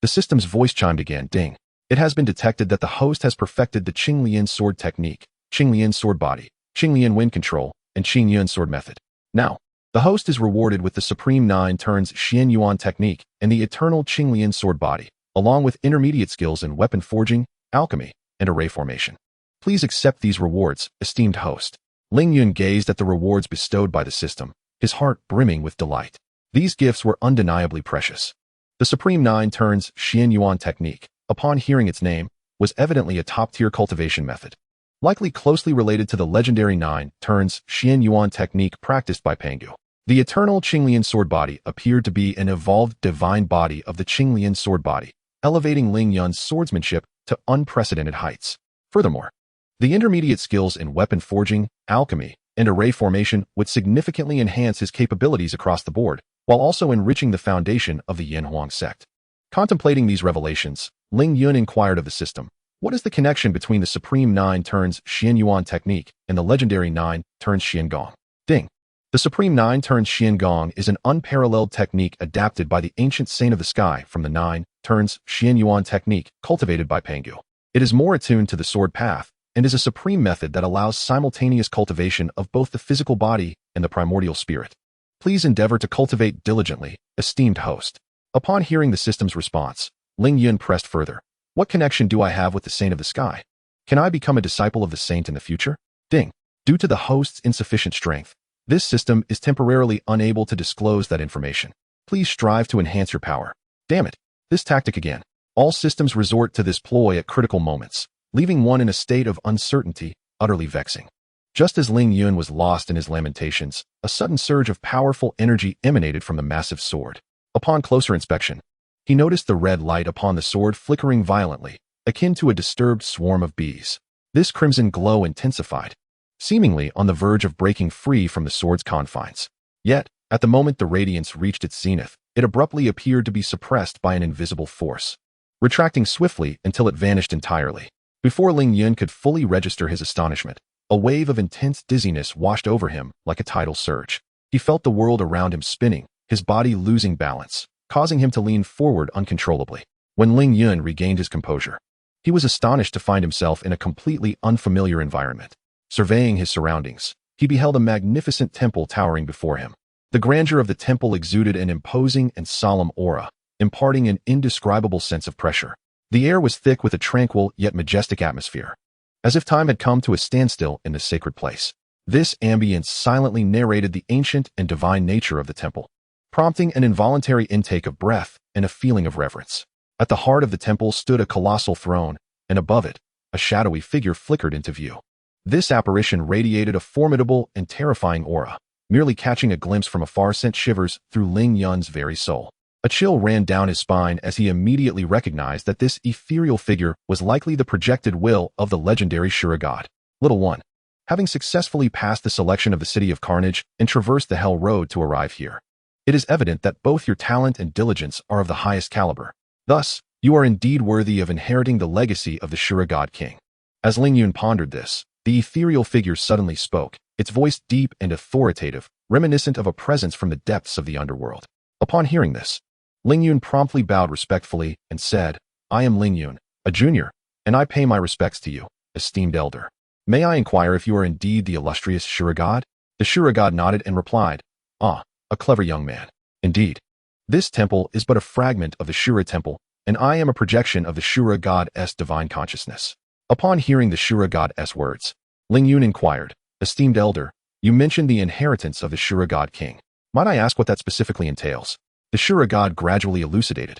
the system's voice chimed again. Ding. It has been detected that the host has perfected the Qinglian sword technique, Qinglian sword body, Qinglian wind control, and Qingyuan sword method. Now, the host is rewarded with the Supreme 9 turns Xian Yuan technique and the eternal Qinglian sword body, along with intermediate skills in weapon forging, alchemy, and array formation. Please accept these rewards, esteemed host. Ling Yun gazed at the rewards bestowed by the system, his heart brimming with delight. These gifts were undeniably precious. The Supreme 9 turns Xian Yuan technique, upon hearing its name, was evidently a top-tier cultivation method, likely closely related to the legendary 9 turns Xian Yuan technique practiced by Pangu. The eternal Qinglian sword body appeared to be an evolved divine body of the Qinglian sword body, elevating Ling Yun's swordsmanship to unprecedented heights. Furthermore, the intermediate skills in weapon forging, alchemy, and array formation would significantly enhance his capabilities across the board, while also enriching the foundation of the Yanhuang sect. Contemplating these revelations, Ling Yun inquired of the system, what is the connection between the Supreme 9 turns Xian Yuan technique and the legendary 9 turns Xian Gong? Ding. The Supreme 9 turns Xian Gong is an unparalleled technique adapted by the ancient Saint of the Sky from the 9 turns Xian Yuan technique cultivated by Pangu. It is more attuned to the sword path and is a supreme method that allows simultaneous cultivation of both the physical body and the primordial spirit. Please endeavor to cultivate diligently, esteemed host. Upon hearing the system's response, Ling Yun pressed further. What connection do I have with the Saint of the Sky? Can I become a disciple of the Saint in the future? Ding. Due to the host's insufficient strength, this system is temporarily unable to disclose that information. Please strive to enhance your power. Damn it. This tactic again. All systems resort to this ploy at critical moments, leaving one in a state of uncertainty, utterly vexing. Just as Ling Yun was lost in his lamentations, a sudden surge of powerful energy emanated from the massive sword. Upon closer inspection, he noticed the red light upon the sword flickering violently, akin to a disturbed swarm of bees. This crimson glow intensified, seemingly on the verge of breaking free from the sword's confines. Yet, at the moment the radiance reached its zenith, it abruptly appeared to be suppressed by an invisible force, retracting swiftly until it vanished entirely. Before Ling Yun could fully register his astonishment, a wave of intense dizziness washed over him like a tidal surge. He felt the world around him spinning, his body losing balance, causing him to lean forward uncontrollably. When Ling Yun regained his composure, he was astonished to find himself in a completely unfamiliar environment. Surveying his surroundings, he beheld a magnificent temple towering before him. The grandeur of the temple exuded an imposing and solemn aura, imparting an indescribable sense of pressure. The air was thick with a tranquil yet majestic atmosphere, as if time had come to a standstill in this sacred place. This ambience silently narrated the ancient and divine nature of the temple, prompting an involuntary intake of breath and a feeling of reverence. At the heart of the temple stood a colossal throne, and above it, a shadowy figure flickered into view. This apparition radiated a formidable and terrifying aura. Merely catching a glimpse from afar sent shivers through Ling Yun's very soul. A chill ran down his spine as he immediately recognized that this ethereal figure was likely the projected will of the legendary Shura God. Little one, having successfully passed the selection of the City of Carnage and traversed the Hell Road to arrive here, It is evident that both your talent and diligence are of the highest caliber. Thus, you are indeed worthy of inheriting the legacy of the Shura God King. As Ling Yun pondered this, the ethereal figure suddenly spoke, its voice deep and authoritative, reminiscent of a presence from the depths of the underworld. Upon hearing this, Ling Yun promptly bowed respectfully and said, I am Ling Yun, a junior, and I pay my respects to you, esteemed elder. May I inquire if you are indeed the illustrious Shura God? The Shura God nodded and replied, Ah, a clever young man. Indeed. This temple is but a fragment of the Shura temple, and I am a projection of the Shura God's divine consciousness. Upon hearing the Shura God's words, Ling Yun inquired, esteemed elder, you mentioned the inheritance of the Shura God King. Might I ask what that specifically entails? The Shura God gradually elucidated.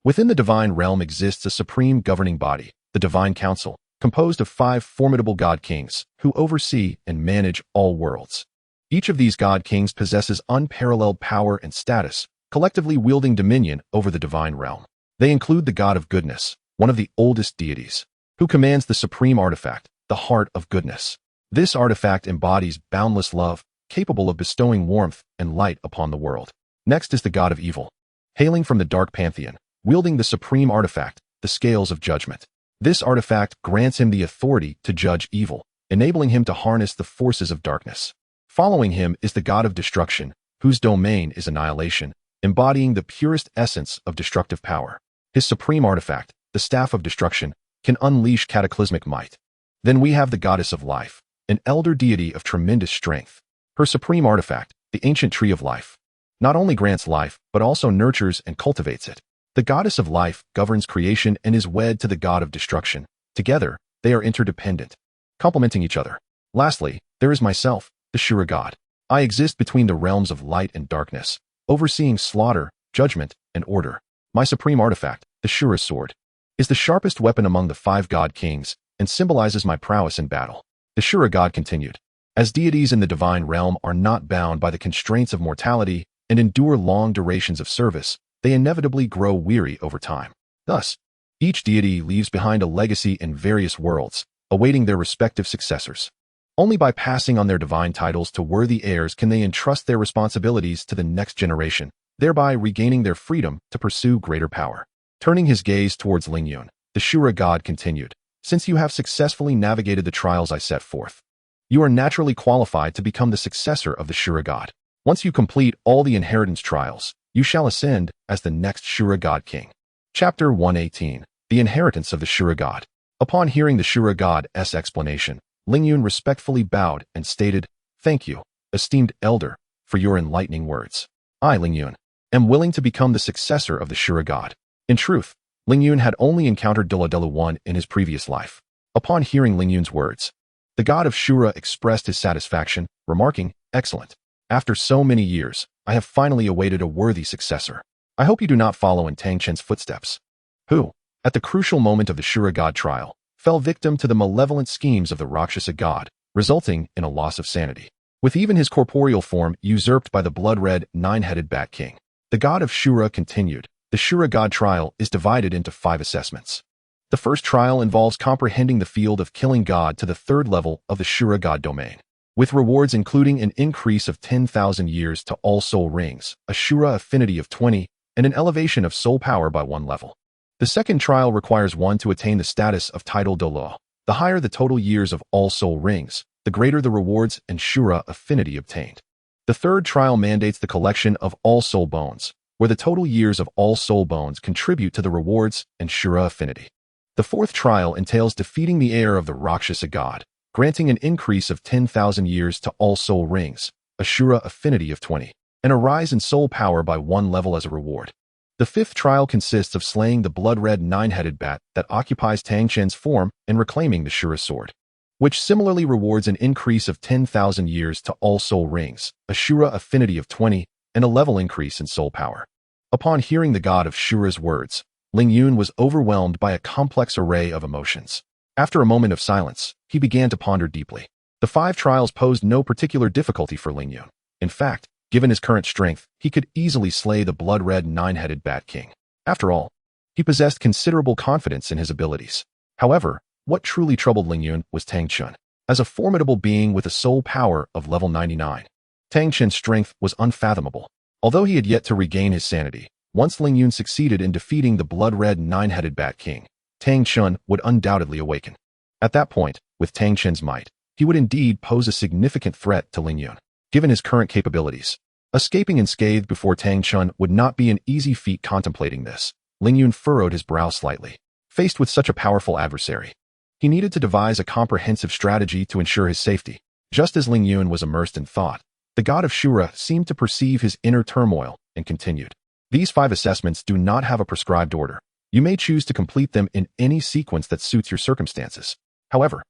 Within the divine realm exists a supreme governing body, the Divine Council, composed of 5 formidable God Kings, who oversee and manage all worlds. Each of these God Kings possesses unparalleled power and status, collectively wielding dominion over the divine realm. They include the God of Goodness, one of the oldest deities, who commands the supreme artifact, the Heart of Goodness. This artifact embodies boundless love, capable of bestowing warmth and light upon the world. Next is the God of Evil, hailing from the Dark Pantheon, wielding the supreme artifact, the Scales of Judgment. This artifact grants him the authority to judge evil, enabling him to harness the forces of darkness. Following him is the God of Destruction, whose domain is annihilation, embodying the purest essence of destructive power. His supreme artifact, the Staff of Destruction, can unleash cataclysmic might. Then we have the Goddess of Life, an elder deity of tremendous strength. Her supreme artifact, the Ancient Tree of Life, not only grants life, but also nurtures and cultivates it. The Goddess of Life governs creation and is wed to the God of Destruction. Together, they are interdependent, complementing each other. Lastly, there is myself, the Shura God. I exist between the realms of light and darkness, overseeing slaughter, judgment, and order. My supreme artifact, the Shura Sword, is the sharpest weapon among the 5 God Kings and symbolizes my prowess in battle. The Shura God continued, as deities in the divine realm are not bound by the constraints of mortality and endure long durations of service, they inevitably grow weary over time. Thus, each deity leaves behind a legacy in various worlds, awaiting their respective successors. Only by passing on their divine titles to worthy heirs can they entrust their responsibilities to the next generation, thereby regaining their freedom to pursue greater power. Turning his gaze towards Ling Yun, the Shura God continued, since you have successfully navigated the trials I set forth, you are naturally qualified to become the successor of the Shura God. Once you complete all the inheritance trials, you shall ascend as the next Shura God King. Chapter 118. The Inheritance of the Shura God. Upon hearing the Shura God's explanation, Ling Yun respectfully bowed and stated, Thank you, esteemed elder, for your enlightening words. I, Ling Yun, am willing to become the successor of the Shura God. In truth, Ling Yun had only encountered Douluo in his previous life. Upon hearing Ling Yun's words, the god of Shura expressed his satisfaction, remarking, Excellent. After so many years, I have finally awaited a worthy successor. I hope you do not follow in Tang Chen's footsteps, who, at the crucial moment of the Shura God trial, fell victim to the malevolent schemes of the Rakshasa god, resulting in a loss of sanity, with even his corporeal form usurped by the blood-red, 9-headed Bat King. The god of Shura continued, the Shura God trial is divided into 5 assessments. The first trial involves comprehending the field of killing God to the 3rd level of the Shura God domain, with rewards including an increase of 10,000 years to all soul rings, a Shura affinity of 20, and an elevation of soul power by 1 level. The second trial requires one to attain the status of title Douluo. The higher the total years of all soul rings, the greater the rewards and Shura affinity obtained. The third trial mandates the collection of all soul bones, where the total years of all soul bones contribute to the rewards and Shura affinity. The fourth trial entails defeating the heir of the Rakshasa god, granting an increase of 10,000 years to all soul rings, a Shura affinity of 20, and a rise in soul power by 1 level as a reward. The fifth trial consists of slaying the blood-red 9-headed bat that occupies Tang Chen's form and reclaiming the Shura sword, which similarly rewards an increase of 10,000 years to all soul rings, a Shura affinity of 20, and a level increase in soul power. Upon hearing the god of Shura's words, Ling Yun was overwhelmed by a complex array of emotions. After a moment of silence, he began to ponder deeply. The 5 trials posed no particular difficulty for Ling Yun. In fact, given his current strength, he could easily slay the blood-red 9-headed Bat King. After all, he possessed considerable confidence in his abilities. However, what truly troubled Ling Yun was Tang Chen. As a formidable being with a soul power of level 99, Tang Chen's strength was unfathomable. Although he had yet to regain his sanity, once Ling Yun succeeded in defeating the blood-red nine-headed Bat King, Tang Chun would undoubtedly awaken. At that point, with Tang Chun's might, he would indeed pose a significant threat to Ling Yun, given his current capabilities. Escaping unscathed before Tang Chun would not be an easy feat. Contemplating this, Ling Yun furrowed his brow slightly. Faced with such a powerful adversary, he needed to devise a comprehensive strategy to ensure his safety. Just as Ling Yun was immersed in thought, the god of Shura seemed to perceive his inner turmoil and continued. These 5 assessments do not have a prescribed order. You may choose to complete them in any sequence that suits your circumstances. However,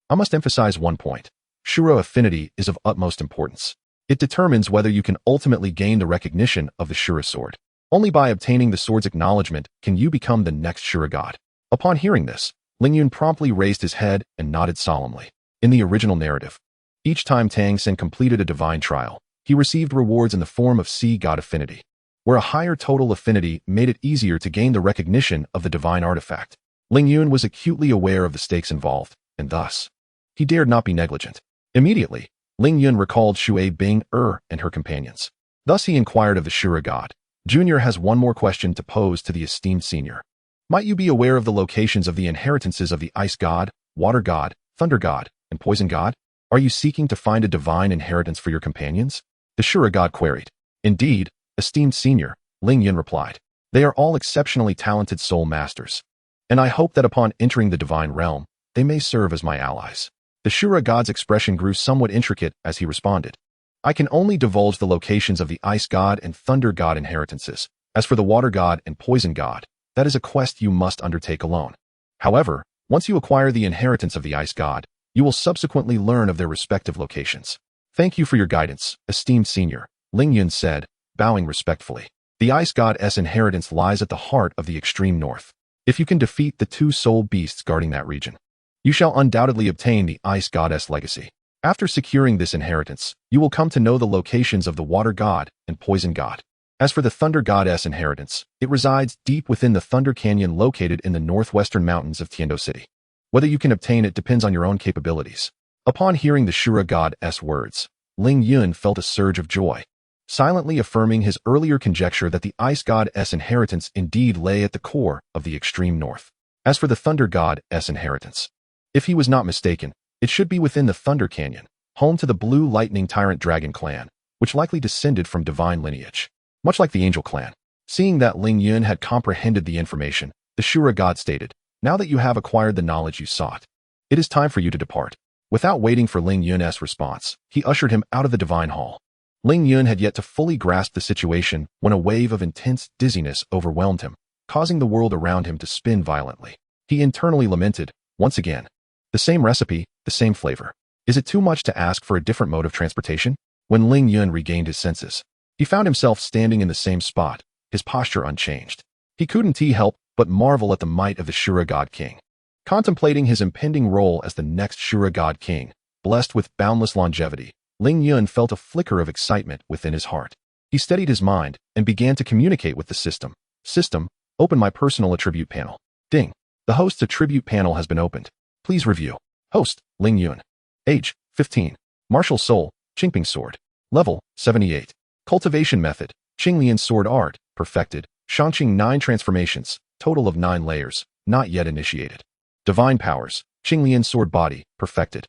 I must emphasize one point. Shura affinity is of utmost importance. It determines whether you can ultimately gain the recognition of the Shura sword. Only by obtaining the sword's acknowledgement can you become the next Shura god. Upon hearing this, Ling Yun promptly raised his head and nodded solemnly. In the original narrative, each time Tang Sen completed a divine trial, he received rewards in the form of sea god affinity, where a higher total affinity made it easier to gain the recognition of the divine artifact. Ling Yun was acutely aware of the stakes involved, and thus, he dared not be negligent. Immediately, Ling Yun recalled Shui Bing and her companions. Thus he inquired of the Shura god. Junior has one more question to pose to the esteemed senior. Might you be aware of the locations of the inheritances of the Ice God, Water God, Thunder God, and Poison God? Are you seeking to find a divine inheritance for your companions? The Shura god queried. Indeed, esteemed senior, Ling Yun replied. They are all exceptionally talented soul masters, and I hope that upon entering the divine realm, they may serve as my allies. The Shura god's expression grew somewhat intricate as he responded. I can only divulge the locations of the Ice God and Thunder God inheritances. As for the Water God and Poison God, that is a quest you must undertake alone. However, once you acquire the inheritance of the Ice God, you will subsequently learn of their respective locations. Thank you for your guidance, esteemed senior, Ling Yun said, bowing respectfully. The Ice God's inheritance lies at the heart of the extreme north. If you can defeat the 2 soul beasts guarding that region, you shall undoubtedly obtain the Ice Goddess legacy. After securing this inheritance, you will come to know the locations of the Water God and Poison God. As for the Thunder Goddess inheritance, it resides deep within the Thunder Canyon located in the northwestern mountains of Tiando City. Whether you can obtain it depends on your own capabilities. Upon hearing the Shura God's words, Ling Yun felt a surge of joy, silently affirming his earlier conjecture that the Ice God's inheritance indeed lay at the core of the extreme north. As for the Thunder God's inheritance, if he was not mistaken, it should be within the Thunder Canyon, home to the Blue Lightning Tyrant Dragon clan, which likely descended from divine lineage, much like the Angel clan. Seeing that Ling Yun had comprehended the information, the Shura god stated, now that you have acquired the knowledge you sought, it is time for you to depart. Without waiting for Ling Yun's response, he ushered him out of the divine hall. Ling Yun had yet to fully grasp the situation when a wave of intense dizziness overwhelmed him, causing the world around him to spin violently. He internally lamented, once again, the same recipe, the same flavor. Is it too much to ask for a different mode of transportation? When Ling Yun regained his senses, he found himself standing in the same spot, his posture unchanged. He couldn't help but marvel at the might of the Shura God King. Contemplating his impending role as the next Shura God King, blessed with boundless longevity, Ling Yun felt a flicker of excitement within his heart. He steadied his mind and began to communicate with the system. System, open my personal attribute panel. Ding. The host's attribute panel has been opened. Please review. Host, Ling Yun. Age, 15. Martial Soul, Qingping Sword. Level, 78. Cultivation Method, Qingping Sword Art, Perfected. Shangqing 9 transformations, total of 9 layers, not yet initiated. Divine Powers, Qingping Sword Body, Perfected.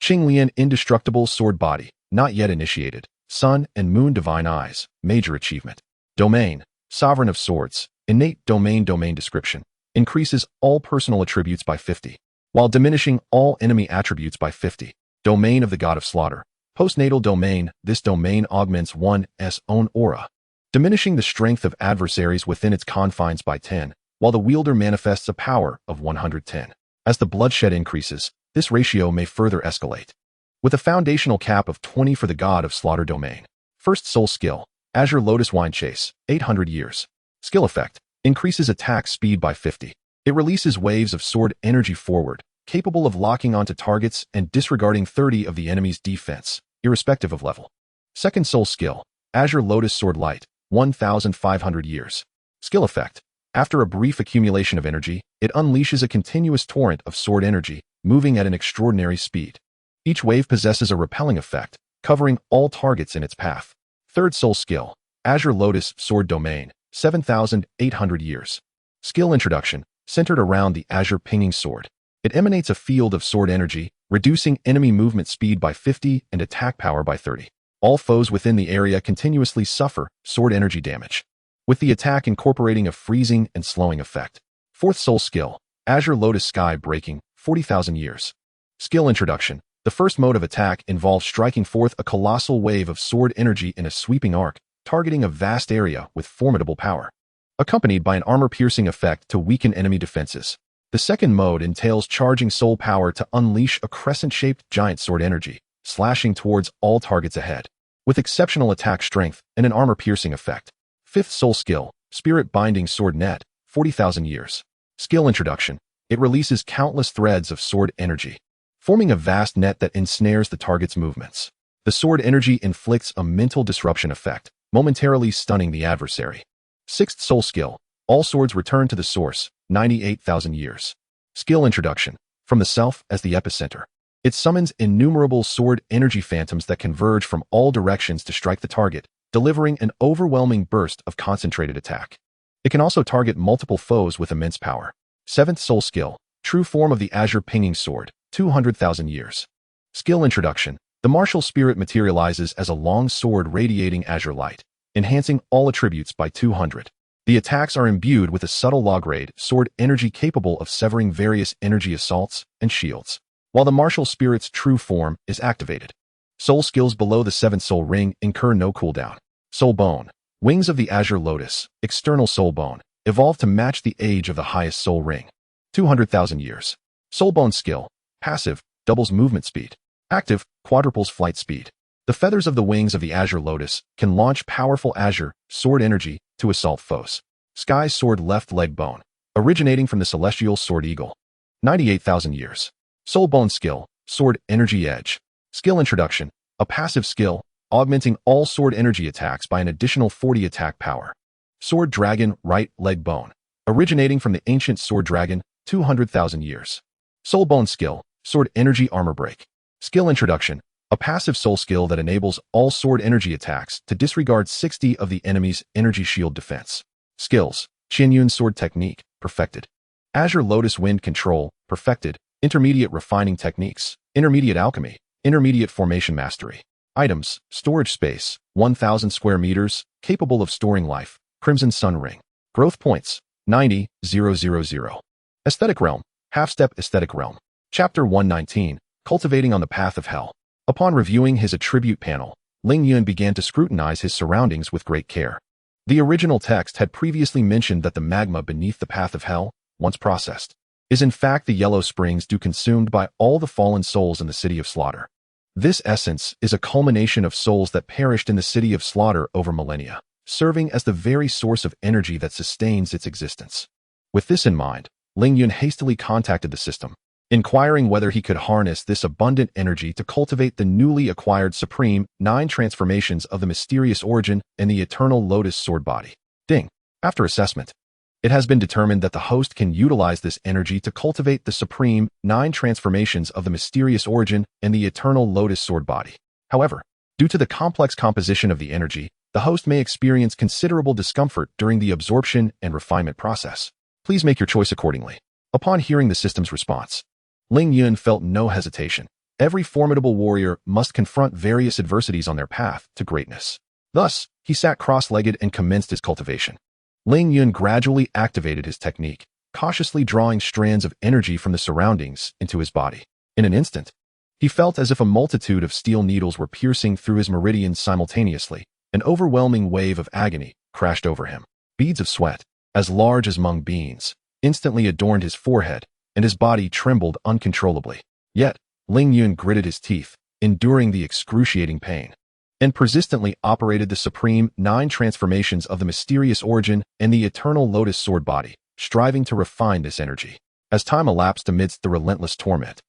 Qingping Indestructible Sword Body, not yet initiated. Sun and Moon Divine Eyes, Major Achievement. Domain, Sovereign of Swords, Innate Domain Description, increases all personal attributes by 50, while diminishing all enemy attributes by 50. Domain of the God of Slaughter, Postnatal Domain, this domain augments one's own aura, diminishing the strength of adversaries within its confines by 10, while the wielder manifests a power of 110. As the bloodshed increases, this ratio may further escalate, with a foundational cap of 20 for the God of Slaughter domain. First Soul Skill, Azure Lotus Wine Chase, 800 years. Skill Effect, increases attack speed by 50. It releases waves of sword energy forward, capable of locking onto targets and disregarding 30 of the enemy's defense, irrespective of level. Second Soul Skill, Azure Lotus Sword Light, 1,500 years. Skill Effect, after a brief accumulation of energy, it unleashes a continuous torrent of sword energy, moving at an extraordinary speed. Each wave possesses a repelling effect, covering all targets in its path. Third Soul Skill, Azure Lotus Sword Domain, 7,800 years. Skill introduction, centered around the Azure Pinging Sword. It emanates a field of sword energy, reducing enemy movement speed by 50 and attack power by 30. All foes within the area continuously suffer sword energy damage, with the attack incorporating a freezing and slowing effect. 4th Soul Skill, Azure Lotus Sky Breaking, 40,000 years. Skill introduction. The first mode of attack involves striking forth a colossal wave of sword energy in a sweeping arc, targeting a vast area with formidable power, accompanied by an armor-piercing effect to weaken enemy defenses. The second mode entails charging soul power to unleash a crescent-shaped giant sword energy, slashing towards all targets ahead, with exceptional attack strength and an armor-piercing effect. 5th Soul Skill, Spirit Binding Sword Net, 40,000 years. Skill introduction. It releases countless threads of sword energy, forming a vast net that ensnares the target's movements. The sword energy inflicts a mental disruption effect, momentarily stunning the adversary. 6th Soul Skill, All Swords Return to the Source, 98,000 years. Skill introduction. From the self as the epicenter, it summons innumerable sword energy phantoms that converge from all directions to strike the target, delivering an overwhelming burst of concentrated attack. It can also target multiple foes with immense power. 7th Soul Skill, True Form of the Azure Pinging Sword, 200,000 years. Skill introduction. The martial spirit materializes as a long sword radiating azure light, enhancing all attributes by 200. The attacks are imbued with a subtle low-grade sword energy capable of severing various energy assaults and shields, while the martial spirit's true form is activated. Soul skills below the 7th Soul Ring incur no cooldown. Soul Bone, Wings of the Azure Lotus, External Soul Bone, evolved to match the age of the highest soul ring. 200,000 years. Soul Bone skill, passive, doubles movement speed. Active, quadruples flight speed. The feathers of the wings of the Azure Lotus can launch powerful azure sword energy to assault foes. Sky Sword Left Leg Bone, originating from the celestial sword eagle. 98,000 years. Soul Bone skill, Sword Energy Edge. Skill introduction, a passive skill, augmenting all sword energy attacks by an additional 40 attack power. Sword Dragon Right Leg Bone, originating from the ancient sword dragon, 200,000 years. Soul Bone skill, Sword Energy Armor Break. Skill introduction, a passive soul skill that enables all sword energy attacks to disregard 60 of the enemy's energy shield defense. Skills, Qinyun Sword Technique, perfected. Azure Lotus Wind Control, perfected. Intermediate Refining Techniques, intermediate Alchemy, intermediate Formation Mastery. Items, storage space, 1,000 square meters, capable of storing life. Crimson Sun Ring. Growth points, 90,000. Aesthetic Realm, Half-Step Aesthetic Realm. Chapter 119, Cultivating on the Path of Hell. Upon reviewing his attribute panel, Ling Yun began to scrutinize his surroundings with great care. The original text had previously mentioned that the magma beneath the path of hell, once processed, is in fact the yellow springs dew consumed by all the fallen souls in the City of Slaughter. This essence is a culmination of souls that perished in the City of Slaughter over millennia, serving as the very source of energy that sustains its existence. With this in mind, Ling Yun hastily contacted the system, inquiring whether he could harness this abundant energy to cultivate the newly acquired Supreme 9 transformations of the mysterious origin and the Eternal Lotus Sword Body. Ding. After assessment, it has been determined that the host can utilize this energy to cultivate the Supreme 9 transformations of the mysterious origin and the Eternal Lotus Sword Body. However, due to the complex composition of the energy, the host may experience considerable discomfort during the absorption and refinement process. Please make your choice accordingly. Upon hearing the system's response, Ling Yun felt no hesitation. Every formidable warrior must confront various adversities on their path to greatness. Thus, he sat cross-legged and commenced his cultivation. Ling Yun gradually activated his technique, cautiously drawing strands of energy from the surroundings into his body. In an instant, he felt as if a multitude of steel needles were piercing through his meridians simultaneously. An overwhelming wave of agony crashed over him. Beads of sweat, as large as mung beans, instantly adorned his forehead, and his body trembled uncontrollably. Yet, Ling Yun gritted his teeth, enduring the excruciating pain, and persistently operated the Supreme 9 transformations of the mysterious origin and the Eternal Lotus Sword Body, striving to refine this energy. As time elapsed amidst the relentless torment,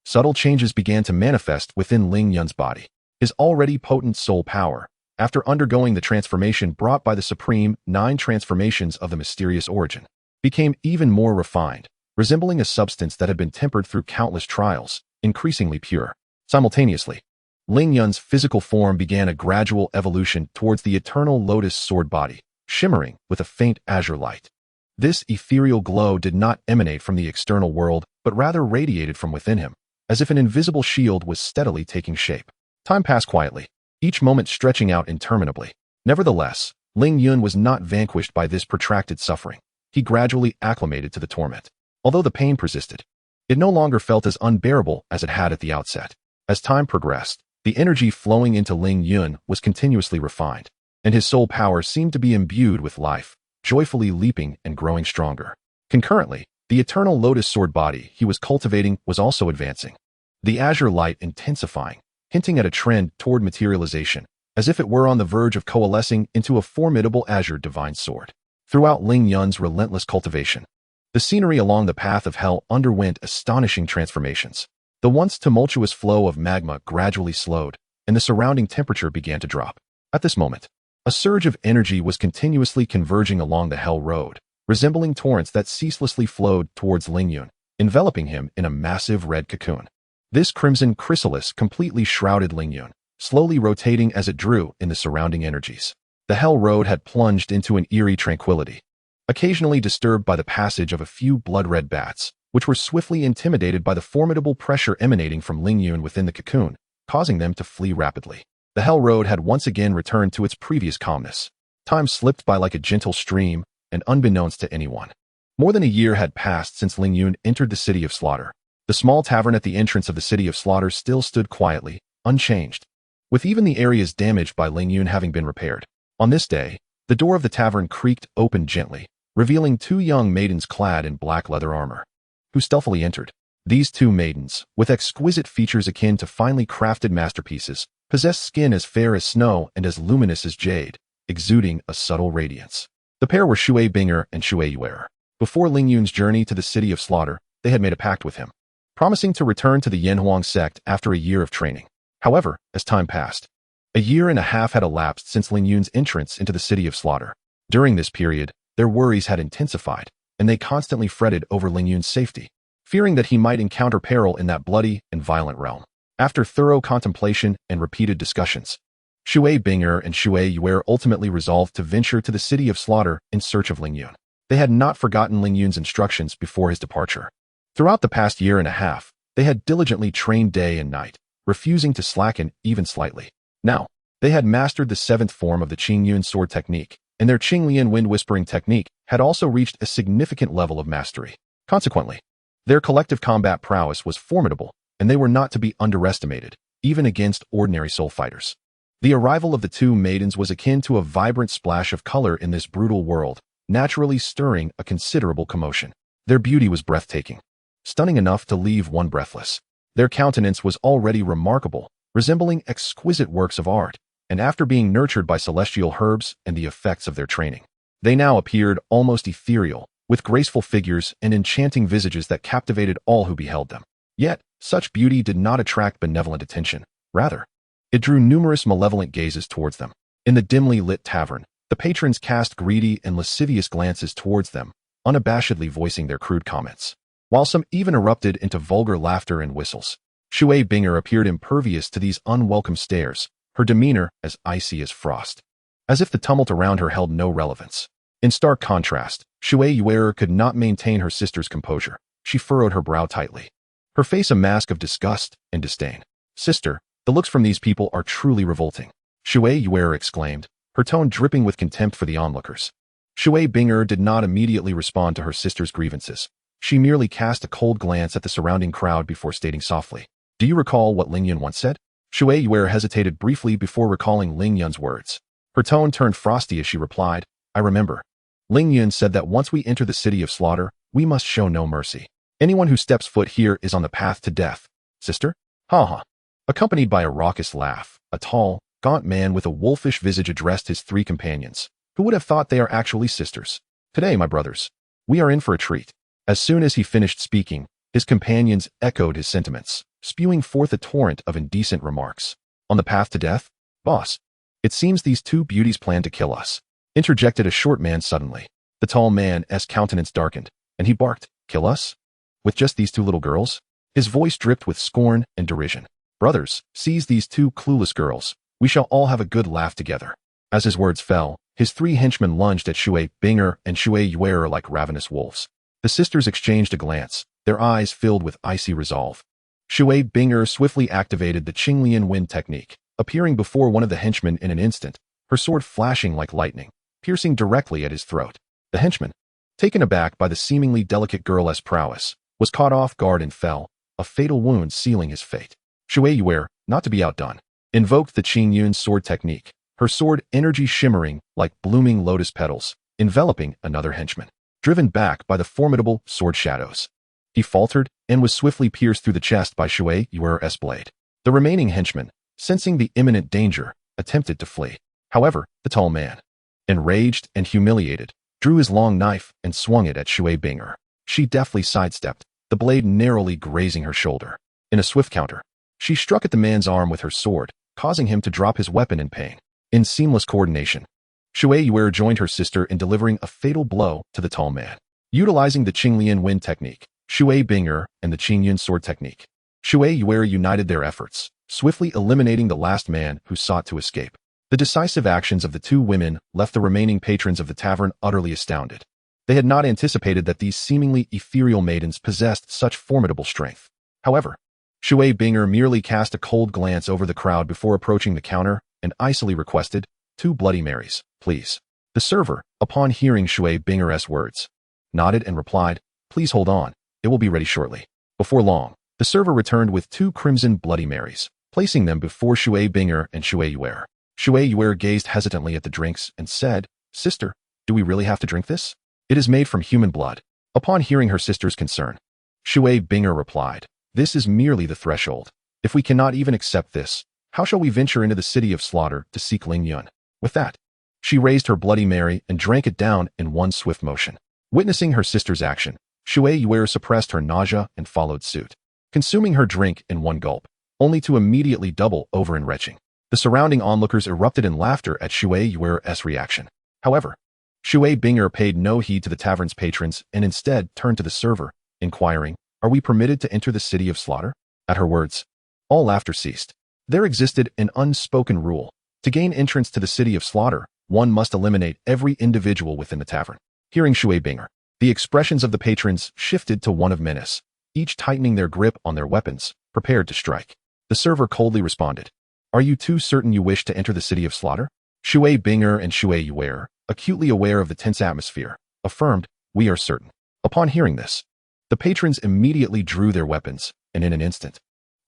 subtle changes began to manifest within Ling Yun's body. His already potent soul power, after undergoing the transformation brought by the Supreme 9 transformations of the mysterious origin, became even more refined, resembling a substance that had been tempered through countless trials, increasingly pure. Simultaneously, Ling Yun's physical form began a gradual evolution towards the eternal lotus sword body, shimmering with a faint azure light. This ethereal glow did not emanate from the external world, but rather radiated from within him, as if an invisible shield was steadily taking shape. Time passed quietly, each moment stretching out interminably. Nevertheless, Ling Yun was not vanquished by this protracted suffering. He gradually acclimated to the torment. Although the pain persisted, it no longer felt as unbearable as it had at the outset. As time progressed, the energy flowing into Ling Yun was continuously refined, and his soul power seemed to be imbued with life, joyfully leaping and growing stronger. Concurrently, the eternal lotus sword body he was cultivating was also advancing, the azure light intensifying, hinting at a trend toward materialization, as if it were on the verge of coalescing into a formidable azure divine sword. Throughout Ling Yun's relentless cultivation, the scenery along the path of hell underwent astonishing transformations. The once tumultuous flow of magma gradually slowed, and the surrounding temperature began to drop. At this moment, a surge of energy was continuously converging along the hell road, resembling torrents that ceaselessly flowed towards Ling Yun, enveloping him in a massive red cocoon. This crimson chrysalis completely shrouded Ling Yun, slowly rotating as it drew in the surrounding energies. The hell road had plunged into an eerie tranquility, occasionally disturbed by the passage of a few blood-red bats, which were swiftly intimidated by the formidable pressure emanating from Ling Yun within the cocoon, causing them to flee rapidly. The hell road had once again returned to its previous calmness. Time slipped by like a gentle stream, and unbeknownst to anyone, more than a year had passed since Ling Yun entered the City of Slaughter. The small tavern at the entrance of the City of Slaughter still stood quietly, unchanged, with even the areas damaged by Ling Yun having been repaired. On this day, the door of the tavern creaked open gently, revealing two young maidens clad in black leather armor, who stealthily entered. These two maidens, with exquisite features akin to finely crafted masterpieces, possessed skin as fair as snow and as luminous as jade, exuding a subtle radiance. The pair were Shui Binger and Shui Yuer. Before Ling Yun's journey to the City of Slaughter, they had made a pact with him, promising to return to the Yanhuang sect after a year of training. However, as time passed, a year and a half had elapsed since Ling Yun's entrance into the City of Slaughter. During this period, their worries had intensified, and they constantly fretted over Ling Yun's safety, fearing that he might encounter peril in that bloody and violent realm. After thorough contemplation and repeated discussions, Shui Binger and Shui Yuer ultimately resolved to venture to the City of Slaughter in search of Ling Yun. They had not forgotten Ling Yun's instructions before his departure. Throughout the past year and a half, they had diligently trained day and night, refusing to slacken even slightly. Now, they had mastered the 7th form of the Qingyun sword technique, and their Qinglian wind whispering technique had also reached a significant level of mastery. Consequently, their collective combat prowess was formidable, and they were not to be underestimated, even against ordinary soul fighters. The arrival of the two maidens was akin to a vibrant splash of color in this brutal world, naturally stirring a considerable commotion. Their beauty was breathtaking, stunning enough to leave one breathless. Their countenance was already remarkable, resembling exquisite works of art, and after being nurtured by celestial herbs and the effects of their training, they now appeared almost ethereal, with graceful figures and enchanting visages that captivated all who beheld them. Yet, such beauty did not attract benevolent attention. Rather, it drew numerous malevolent gazes towards them. In the dimly lit tavern, the patrons cast greedy and lascivious glances towards them, unabashedly voicing their crude comments, while some even erupted into vulgar laughter and whistles. Shui Binger appeared impervious to these unwelcome stares, her demeanor as icy as frost, as if the tumult around her held no relevance. In stark contrast, Shui Yuer could not maintain her sister's composure. She furrowed her brow tightly, her face a mask of disgust and disdain. "Sister, the looks from these people are truly revolting," Shui Yuer exclaimed, her tone dripping with contempt for the onlookers. Shui Binger did not immediately respond to her sister's grievances. She merely cast a cold glance at the surrounding crowd before stating softly, "Do you recall what Ling Yun once said?" Shui Yuer hesitated briefly before recalling Ling Yun's words. Her tone turned frosty as she replied, "I remember. Ling Yun said that once we enter the City of Slaughter, we must show no mercy. Anyone who steps foot here is on the path to death. Sister? Ha ha." Accompanied by a raucous laugh, a tall, gaunt man with a wolfish visage addressed his three companions. "Who would have thought they are actually sisters? Today, my brothers, we are in for a treat." As soon as he finished speaking, his companions echoed his sentiments, spewing forth a torrent of indecent remarks. "On the path to death? Boss, it seems these two beauties plan to kill us," interjected a short man suddenly. The tall man's countenance darkened, and he barked, "Kill us? With just these two little girls?" His voice dripped with scorn and derision. Brothers, seize these two clueless girls. We shall all have a good laugh together. As his words fell, his three henchmen lunged at Shui Binger and Shui Yuer like ravenous wolves. The sisters exchanged a glance, their eyes filled with icy resolve. Shui Binger swiftly activated the Qinglian wind technique, appearing before one of the henchmen in an instant, her sword flashing like lightning, piercing directly at his throat. The henchman, taken aback by the seemingly delicate girl's prowess, was caught off guard and fell, a fatal wound sealing his fate. Shui Yuer, not to be outdone, invoked the Qingyun sword technique, her sword energy shimmering like blooming lotus petals, enveloping another henchman, driven back by the formidable sword shadows. He faltered and was swiftly pierced through the chest by Shui Yuer's blade. The remaining henchman, sensing the imminent danger, attempted to flee. However, the tall man, enraged and humiliated, drew his long knife and swung it at Shui Binger. She deftly sidestepped, the blade narrowly grazing her shoulder. In a swift counter, she struck at the man's arm with her sword, causing him to drop his weapon in pain. In seamless coordination, Shui Yuer joined her sister in delivering a fatal blow to the tall man. Utilizing the Qinglian wind technique, Shui Binger and the Qingyun sword technique, Shui Yuer united their efforts, swiftly eliminating the last man who sought to escape. The decisive actions of the two women left the remaining patrons of the tavern utterly astounded. They had not anticipated that these seemingly ethereal maidens possessed such formidable strength. However, Shui Binger merely cast a cold glance over the crowd before approaching the counter and icily requested, 2 Bloody Marys, please. The server, upon hearing Shui Binger's words, nodded and replied, please hold on, it will be ready shortly. Before long, the server returned with 2 crimson Bloody Marys, placing them before Shui Binger and Shui Yuer. Shui Yuer gazed hesitantly at the drinks and said, Sister, do we really have to drink this? It is made from human blood. Upon hearing her sister's concern, Shui Binger replied, this is merely the threshold. If we cannot even accept this, how shall we venture into the city of slaughter to seek Ling Yun? With that, she raised her Bloody Mary and drank it down in one swift motion. Witnessing her sister's action, Shui Yuer suppressed her nausea and followed suit, consuming her drink in one gulp, only to immediately double over in retching. The surrounding onlookers erupted in laughter at Shui Yuer's reaction. However, Shui Binger paid no heed to the tavern's patrons and instead turned to the server, inquiring, are we permitted to enter the city of slaughter? At her words, all laughter ceased. There existed an unspoken rule. To gain entrance to the city of slaughter, one must eliminate every individual within the tavern. Hearing Shui Binger, the expressions of the patrons shifted to one of menace, each tightening their grip on their weapons, prepared to strike. The server coldly responded, are you too certain you wish to enter the city of slaughter? Shui Binger and Shui Yuer, acutely aware of the tense atmosphere, affirmed, we are certain. Upon hearing this, the patrons immediately drew their weapons, and in an instant,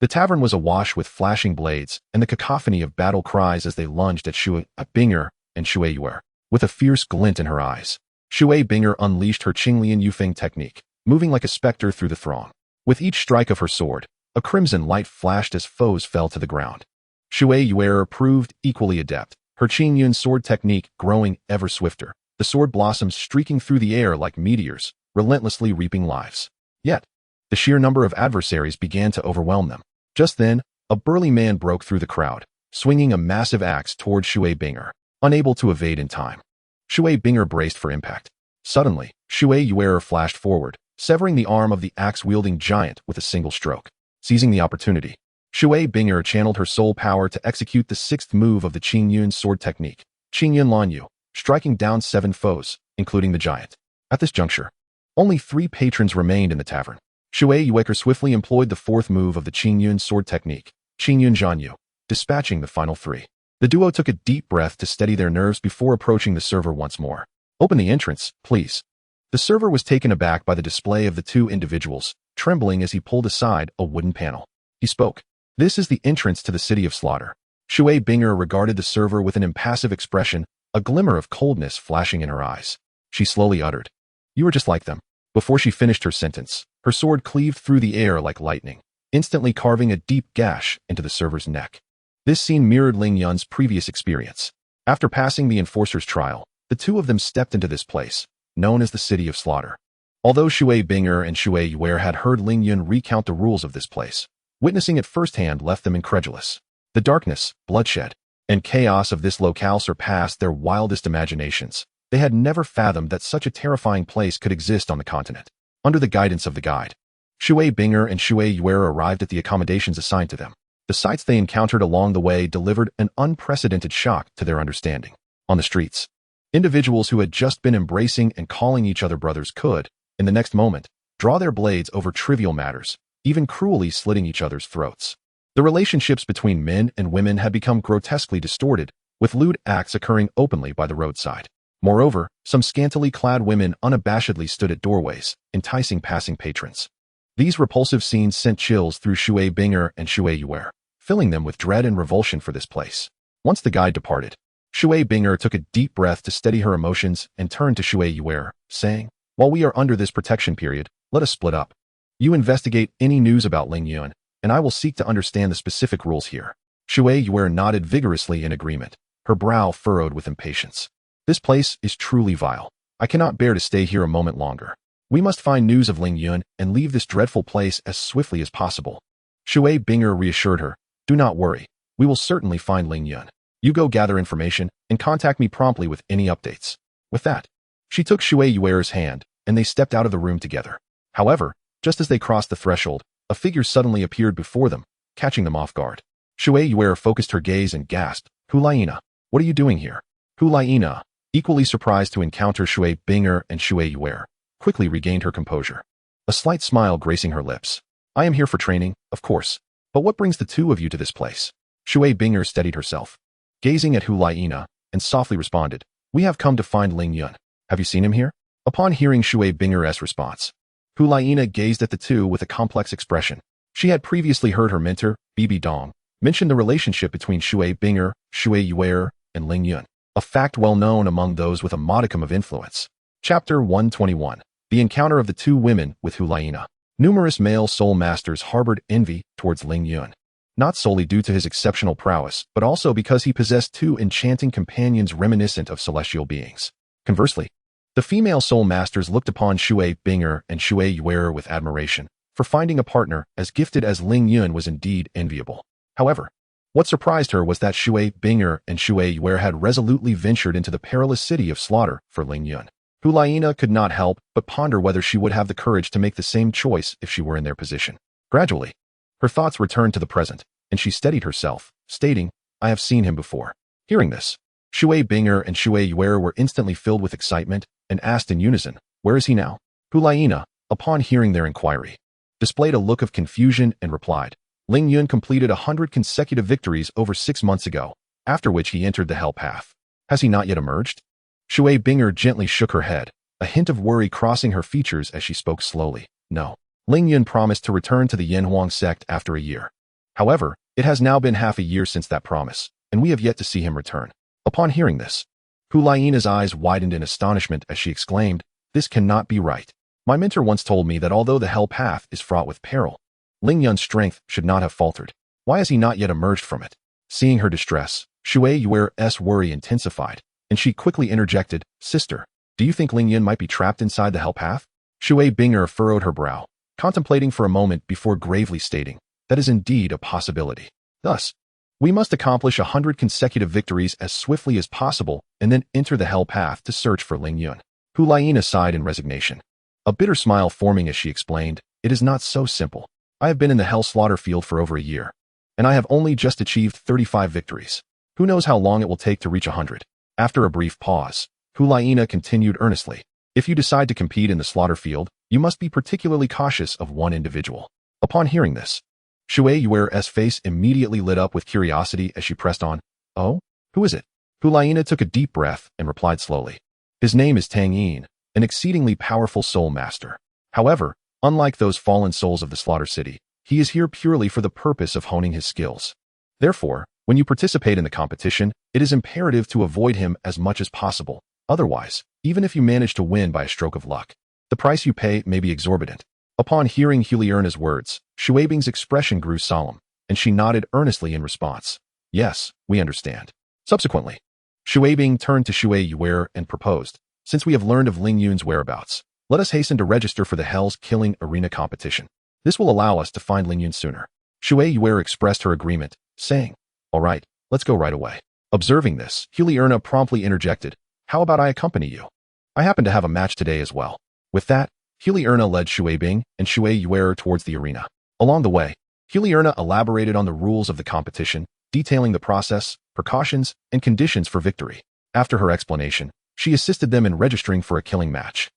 the tavern was awash with flashing blades and the cacophony of battle cries as they lunged at Shui Binger and Shui Yuer. With a fierce glint in her eyes, Shui Binger unleashed her Qinglian Yufeng technique, moving like a specter through the throng. With each strike of her sword, a crimson light flashed as foes fell to the ground. Shui Yuer proved equally adept, her Qingyun sword technique growing ever swifter, the sword blossoms streaking through the air like meteors, relentlessly reaping lives. Yet, the sheer number of adversaries began to overwhelm them. Just then, a burly man broke through the crowd, swinging a massive axe toward Shui Binger, unable to evade in time. Shui Binger braced for impact. Suddenly, Shui Yuer flashed forward, severing the arm of the axe-wielding giant with a single stroke. Seizing the opportunity, Shui Binger channeled her soul power to execute the 6th move of the Qingyun sword technique, Qingyun Lanyu, striking down 7 foes, including the giant. At this juncture, only 3 patrons remained in the tavern. Shui Yuer swiftly employed the 4th move of the Qingyun sword technique, Qingyun Zhanyu, dispatching the final 3. The duo took a deep breath to steady their nerves before approaching the server once more. Open the entrance, please. The server was taken aback by the display of the 2 individuals, trembling as he pulled aside a wooden panel. He spoke. This is the entrance to the city of slaughter. Shui Binger regarded the server with an impassive expression, a glimmer of coldness flashing in her eyes. She slowly uttered, you are just like them. Before she finished her sentence, her sword cleaved through the air like lightning, instantly carving a deep gash into the server's neck. This scene mirrored Ling Yun's previous experience. After passing the enforcer's trial, the 2 of them stepped into this place, known as the City of Slaughter. Although Shui Binger and Shui Yuer had heard Ling Yun recount the rules of this place, witnessing it firsthand left them incredulous. The darkness, bloodshed, and chaos of this locale surpassed their wildest imaginations. They had never fathomed that such a terrifying place could exist on the continent. Under the guidance of the guide, Shui Binger and Shui Yuer arrived at the accommodations assigned to them. The sights they encountered along the way delivered an unprecedented shock to their understanding. On the streets, individuals who had just been embracing and calling each other brothers could, in the next moment, draw their blades over trivial matters, even cruelly slitting each other's throats. The relationships between men and women had become grotesquely distorted, with lewd acts occurring openly by the roadside. Moreover, some scantily clad women unabashedly stood at doorways, enticing passing patrons. These repulsive scenes sent chills through Shui Binger and Shui Yuer, filling them with dread and revulsion for this place. Once the guide departed, Shui Binger took a deep breath to steady her emotions and turned to Shui Yuer, saying, "While we are under this protection period, let us split up. You investigate any news about Ling Yuan, and I will seek to understand the specific rules here." Shui Yuer nodded vigorously in agreement, her brow furrowed with impatience. "This place is truly vile. I cannot bear to stay here a moment longer. We must find news of Ling Yuan and leave this dreadful place as swiftly as possible." Shui Binger reassured her, "Do not worry. We will certainly find Ling Yuan. You go gather information and contact me promptly with any updates." With that, she took Shui Yuer's hand, and they stepped out of the room together. However, just as they crossed the threshold, a figure suddenly appeared before them, catching them off guard. Shui Yuer focused her gaze and gasped, "Hulaina, what are you doing here?" Hulaina, equally surprised to encounter Shui Binger and Shui Yuer, quickly regained her composure, a slight smile gracing her lips. "I am here for training, of course. But what brings the two of you to this place?" Shui Binger steadied herself, gazing at Hulaina, and softly responded, "We have come to find Ling Yuan. Have you seen him here?" Upon hearing Shui Binger's response, Hulaina gazed at the two with a complex expression. She had previously heard her mentor, Bibi Dong, mention the relationship between Shui Binger, Shui Yuer, and Ling Yuan, a fact well known among those with a modicum of influence. Chapter 121. The encounter of the two women with Hulaina. Numerous male soul masters harbored envy towards Ling Yuan, not solely due to his exceptional prowess, but also because he possessed two enchanting companions reminiscent of celestial beings. Conversely, the female soul masters looked upon Shui Binger and Shui Yuer with admiration, for finding a partner as gifted as Ling Yuan was indeed enviable. However, what surprised her was that Shui Binger and Shui Yuer had resolutely ventured into the perilous city of slaughter for Ling Yuan. Hulaina could not help but ponder whether she would have the courage to make the same choice if she were in their position. Gradually, her thoughts returned to the present, and she steadied herself, stating, "I have seen him before." Hearing this, Shui Binger and Shui Yuer were instantly filled with excitement and asked in unison, "Where is he now?" Hulaina, upon hearing their inquiry, displayed a look of confusion and replied, "Ling Yuan completed 100 consecutive victories over 6 months ago, after which he entered the Hell Path. Has he not yet emerged?" Shui Binger gently shook her head, a hint of worry crossing her features as she spoke slowly. "No. Ling Yuan promised to return to the Yanhuang sect after a year. However, it has now been half a year since that promise, and we have yet to see him return." Upon hearing this, Hulaina's eyes widened in astonishment as she exclaimed, "This cannot be right. My mentor once told me that although the Hell Path is fraught with peril, Ling Yuan's strength should not have faltered. Why has he not yet emerged from it?" Seeing her distress, Shui Yuer's worry intensified, and she quickly interjected, "Sister, do you think Ling Yuan might be trapped inside the Hell Path?" Shui Binger furrowed her brow, contemplating for a moment before gravely stating, "That is indeed a possibility. Thus, we must accomplish 100 consecutive victories as swiftly as possible and then enter the Hell Path to search for Ling Yuan." Hulaina sighed in resignation, a bitter smile forming as she explained, "It is not so simple. I have been in the Hell Slaughter field for over a year, and I have only just achieved 35 victories. Who knows how long it will take to reach 100. After a brief pause, Hulaina continued earnestly, "If you decide to compete in the slaughter field, you must be particularly cautious of one individual." Upon hearing this, Shui Yuer's face immediately lit up with curiosity as she pressed on, "Oh? Who is it?" Hulaina took a deep breath and replied slowly, "His name is Tang Yin, an exceedingly powerful soul master. However, unlike those fallen souls of the Slaughter City, he is here purely for the purpose of honing his skills. Therefore, when you participate in the competition, it is imperative to avoid him as much as possible. Otherwise, even if you manage to win by a stroke of luck, the price you pay may be exorbitant." Upon hearing Hulaina's words, Shui Bing's expression grew solemn, and she nodded earnestly in response. "Yes, we understand." Subsequently, Shui Bing turned to Shui Yuer and proposed, "Since we have learned of Ling Yuan's whereabouts, let us hasten to register for the Hell's Killing Arena competition. This will allow us to find Ling Yuan sooner." Shui Yuer expressed her agreement, saying, "All right, let's go right away." Observing this, Hulaina promptly interjected, "How about I accompany you? I happen to have a match today as well." With that, Hulaina led Shui Bing and Shui Yuer towards the arena. Along the way, Erna elaborated on the rules of the competition, detailing the process, precautions, and conditions for victory. After her explanation, she assisted them in registering for a killing match.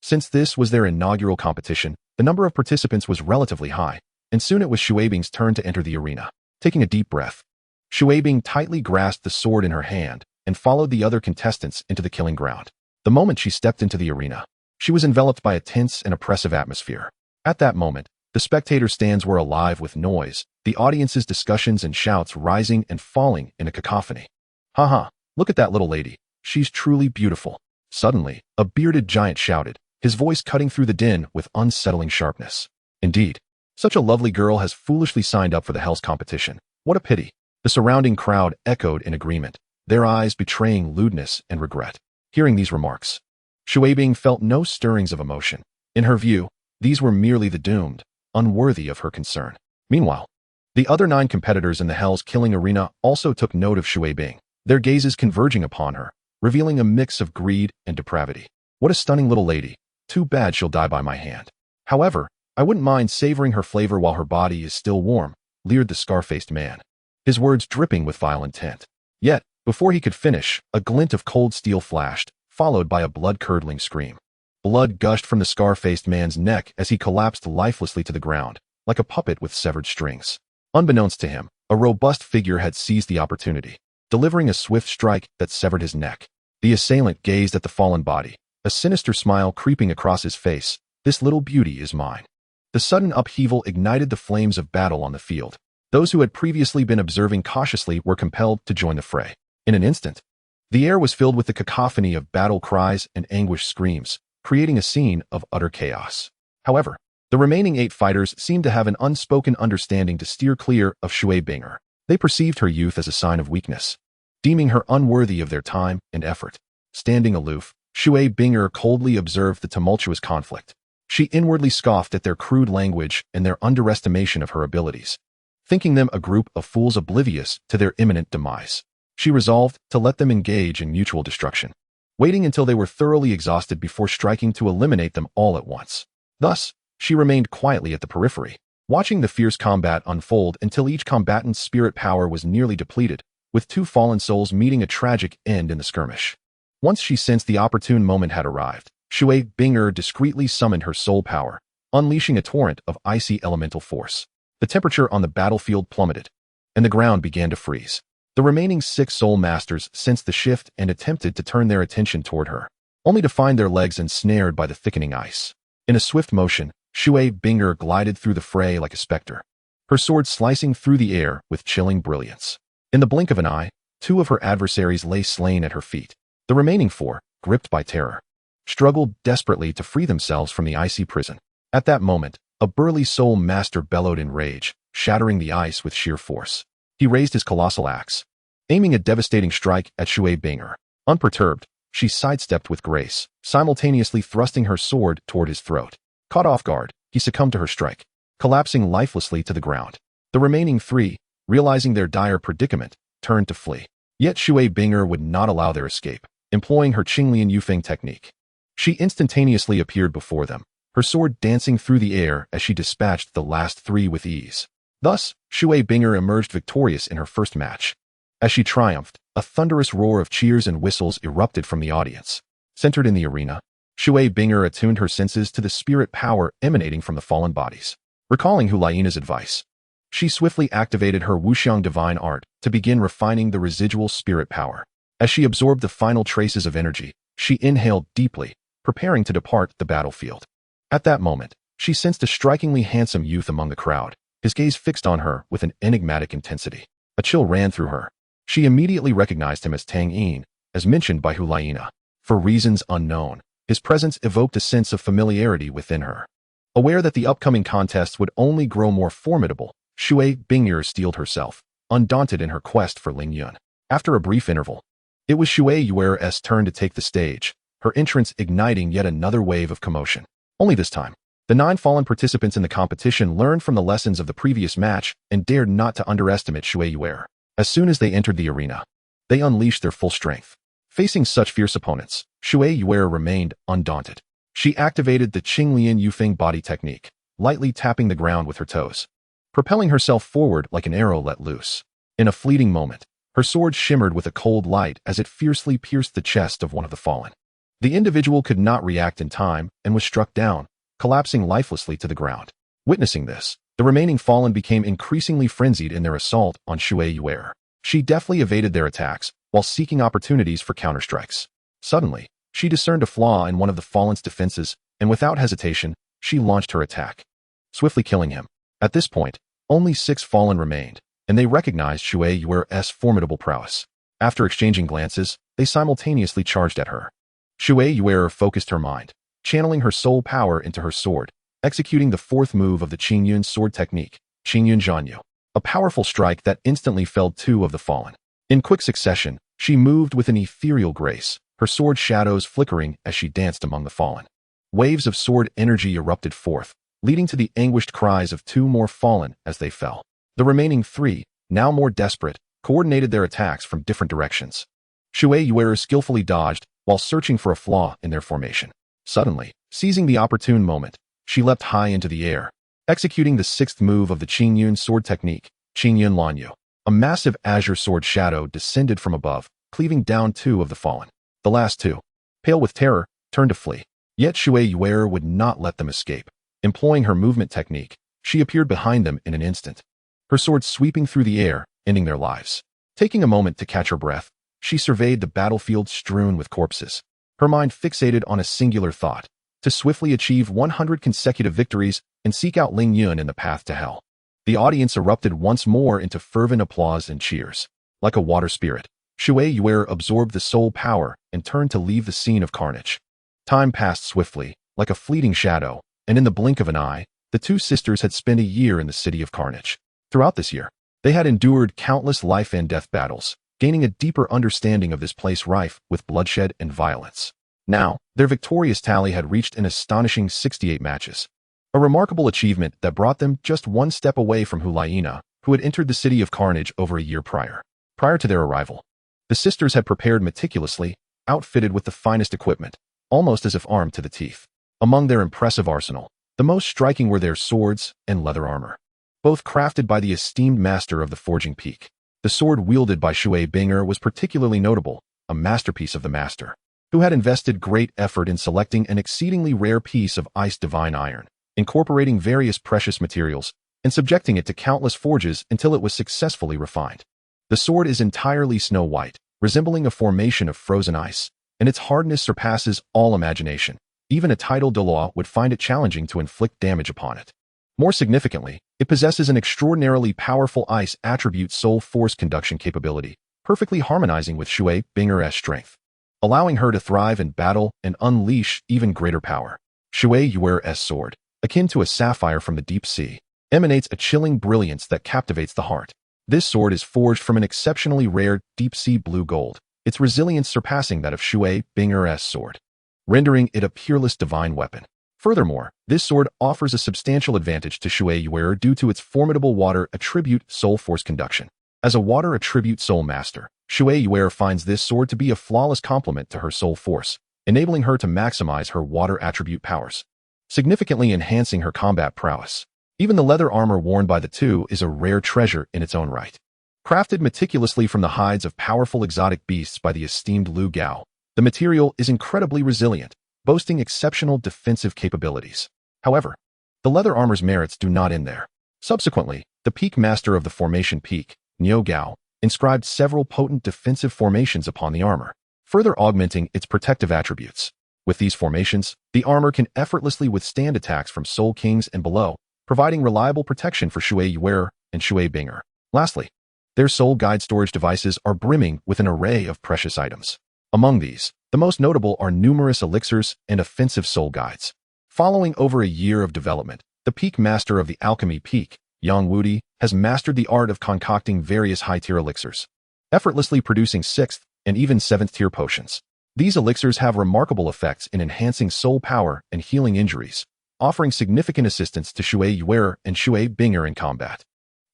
Since this was their inaugural competition, the number of participants was relatively high, and soon it was Xuebing's turn to enter the arena. Taking a deep breath, Xuebing tightly grasped the sword in her hand and followed the other contestants into the killing ground. The moment she stepped into the arena, she was enveloped by a tense and oppressive atmosphere. At that moment, the spectator stands were alive with noise, the audience's discussions and shouts rising and falling in a cacophony. Haha, look at that little lady. She's truly beautiful. Suddenly, a bearded giant shouted, his voice cutting through the din with unsettling sharpness. Indeed, such a lovely girl has foolishly signed up for the Hell's competition. What a pity. The surrounding crowd echoed in agreement, their eyes betraying lewdness and regret. Hearing these remarks, Xuebing felt no stirrings of emotion. In her view, these were merely the doomed, unworthy of her concern. Meanwhile, the other 9 competitors in the Hell's killing arena also took note of Xuebing, their gazes converging upon her, revealing a mix of greed and depravity. What a stunning little lady. Too bad she'll die by my hand. However, I wouldn't mind savoring her flavor while her body is still warm, leered the scar-faced man, his words dripping with vile intent. Yet, before he could finish, a glint of cold steel flashed, followed by a blood-curdling scream. Blood gushed from the scar-faced man's neck as he collapsed lifelessly to the ground, like a puppet with severed strings. Unbeknownst to him, a robust figure had seized the opportunity, delivering a swift strike that severed his neck. The assailant gazed at the fallen body, a sinister smile creeping across his face. This little beauty is mine. The sudden upheaval ignited the flames of battle on the field. Those who had previously been observing cautiously were compelled to join the fray. In an instant, the air was filled with the cacophony of battle cries and anguished screams, creating a scene of utter chaos. However, the remaining 8 fighters seemed to have an unspoken understanding to steer clear of Xuebing. They perceived her youth as a sign of weakness, deeming her unworthy of their time and effort. Standing aloof, Xuebing coldly observed the tumultuous conflict. She inwardly scoffed at their crude language and their underestimation of her abilities, thinking them a group of fools oblivious to their imminent demise. She resolved to let them engage in mutual destruction, waiting until they were thoroughly exhausted before striking to eliminate them all at once. Thus, she remained quietly at the periphery, watching the fierce combat unfold until each combatant's spirit power was nearly depleted, with 2 fallen souls meeting a tragic end in the skirmish. Once she sensed the opportune moment had arrived, Xuebing discreetly summoned her soul power, unleashing a torrent of icy elemental force. The temperature on the battlefield plummeted, and the ground began to freeze. The remaining 6 soul masters sensed the shift and attempted to turn their attention toward her, only to find their legs ensnared by the thickening ice. In a swift motion, Xuebing glided through the fray like a specter, her sword slicing through the air with chilling brilliance. In the blink of an eye, 2 of her adversaries lay slain at her feet. The remaining 4, gripped by terror, struggled desperately to free themselves from the icy prison. At that moment, a burly soul master bellowed in rage, shattering the ice with sheer force. He raised his colossal axe, aiming a devastating strike at Xuebing. Unperturbed, she sidestepped with grace, simultaneously thrusting her sword toward his throat. Caught off guard, he succumbed to her strike, collapsing lifelessly to the ground. The remaining 3, realizing their dire predicament, turned to flee. Yet Xuebing would not allow their escape, employing her Qinglian Yufeng technique. She instantaneously appeared before them, her sword dancing through the air as she dispatched the last 3 with ease. Thus, Xuebing emerged victorious in her first match. As she triumphed, a thunderous roar of cheers and whistles erupted from the audience. Centered in the arena, Xuebing attuned her senses to the spirit power emanating from the fallen bodies. Recalling Huliana's advice, she swiftly activated her Wuxiang divine art to begin refining the residual spirit power. As she absorbed the final traces of energy, she inhaled deeply, preparing to depart the battlefield. At that moment, she sensed a strikingly handsome youth among the crowd, his gaze fixed on her with an enigmatic intensity. A chill ran through her. She immediately recognized him as Tang Yin, as mentioned by Huliana. For reasons unknown, his presence evoked a sense of familiarity within her. Aware that the upcoming contests would only grow more formidable, Xuebing steeled herself, undaunted in her quest for Ling Yun. After a brief interval, it was Xueyuer's turn to take the stage, her entrance igniting yet another wave of commotion. Only this time, the 9 fallen participants in the competition learned from the lessons of the previous match and dared not to underestimate Xueyuer. As soon as they entered the arena, they unleashed their full strength. Facing such fierce opponents, Xueyuer remained undaunted. She activated the Qinglian Yufeng body technique, lightly tapping the ground with her toes. propelling herself forward like an arrow let loose. In a fleeting moment, her sword shimmered with a cold light as it fiercely pierced the chest of one of the fallen. The individual could not react in time and was struck down, collapsing lifelessly to the ground. Witnessing this, the remaining fallen became increasingly frenzied in their assault on Shui Yuer. She deftly evaded their attacks while seeking opportunities for counterstrikes. Suddenly, she discerned a flaw in one of the fallen's defenses, and without hesitation, she launched her attack, swiftly killing him. At this point, only 6 fallen remained, and they recognized Shui Yuer's formidable prowess. After exchanging glances, they simultaneously charged at her. Shui Yuer focused her mind, channeling her soul power into her sword, executing the 4th move of the Qingyun sword technique, Qingyun Zhanyu, a powerful strike that instantly felled 2 of the fallen. In quick succession, she moved with an ethereal grace, her sword shadows flickering as she danced among the fallen. Waves of sword energy erupted forth, leading to the anguished cries of 2 more fallen as they fell. The remaining 3, now more desperate, coordinated their attacks from different directions. Shui Yuer skillfully dodged while searching for a flaw in their formation. Suddenly, seizing the opportune moment, she leapt high into the air, executing the 6th move of the Qingyun sword technique, Qingyun Lanyu. A massive azure sword shadow descended from above, cleaving down 2 of the fallen. The last 2, pale with terror, turned to flee. Yet Shui Yuer would not let them escape. Employing her movement technique, she appeared behind them in an instant, her sword sweeping through the air, ending their lives. Taking a moment to catch her breath, she surveyed the battlefield strewn with corpses, her mind fixated on a singular thought: to swiftly achieve 100 consecutive victories and seek out Ling Yun in the path to hell. The audience erupted once more into fervent applause and cheers. Like a water spirit, Shui Yuer absorbed the soul power and turned to leave the scene of carnage. Time passed swiftly, like a fleeting shadow, and in the blink of an eye, the 2 sisters had spent a year in the city of carnage. Throughout this year, they had endured countless life and death battles, gaining a deeper understanding of this place rife with bloodshed and violence. Now, their victorious tally had reached an astonishing 68 matches. A remarkable achievement that brought them just 1 step away from Hulayina, who had entered the city of carnage over a year prior. Prior to their arrival, the sisters had prepared meticulously, outfitted with the finest equipment, almost as if armed to the teeth. Among their impressive arsenal, the most striking were their swords and leather armor, both crafted by the esteemed master of the forging peak. The sword wielded by Shui Binger was particularly notable, a masterpiece of the master, who had invested great effort in selecting an exceedingly rare piece of ice divine iron, incorporating various precious materials, and subjecting it to countless forges until it was successfully refined. The sword is entirely snow white, resembling a formation of frozen ice, and its hardness surpasses all imagination. Even a titled Douluo would find it challenging to inflict damage upon it. More significantly, it possesses an extraordinarily powerful ice attribute soul force conduction capability, perfectly harmonizing with Shui Binger's strength, allowing her to thrive in battle and unleash even greater power. Shui Yuer's sword, akin to a sapphire from the deep sea, emanates a chilling brilliance that captivates the heart. This sword is forged from an exceptionally rare deep-sea blue gold, its resilience surpassing that of Shui Binger's sword, rendering it a peerless divine weapon. Furthermore, this sword offers a substantial advantage to Shui Yuer due to its formidable water attribute soul force conduction. As a water attribute soul master, Shui Yuer finds this sword to be a flawless complement to her soul force, enabling her to maximize her water attribute powers, significantly enhancing her combat prowess. Even the leather armor worn by the 2 is a rare treasure in its own right. Crafted meticulously from the hides of powerful exotic beasts by the esteemed Lu Gao, the material is incredibly resilient, boasting exceptional defensive capabilities. However, the leather armor's merits do not end there. Subsequently, the peak master of the formation peak, Niu Gao, inscribed several potent defensive formations upon the armor, further augmenting its protective attributes. With these formations, the armor can effortlessly withstand attacks from Soul Kings and below, providing reliable protection for Shui Yuer and Shui Binger. Lastly, their soul guide storage devices are brimming with an array of precious items. Among these, the most notable are numerous elixirs and offensive soul guides. Following over a year of development, the peak master of the alchemy peak, Yang Wudi, has mastered the art of concocting various high-tier elixirs, effortlessly producing 6th and even 7th-tier potions. These elixirs have remarkable effects in enhancing soul power and healing injuries, offering significant assistance to Shui Yuer and Shui Binger in combat.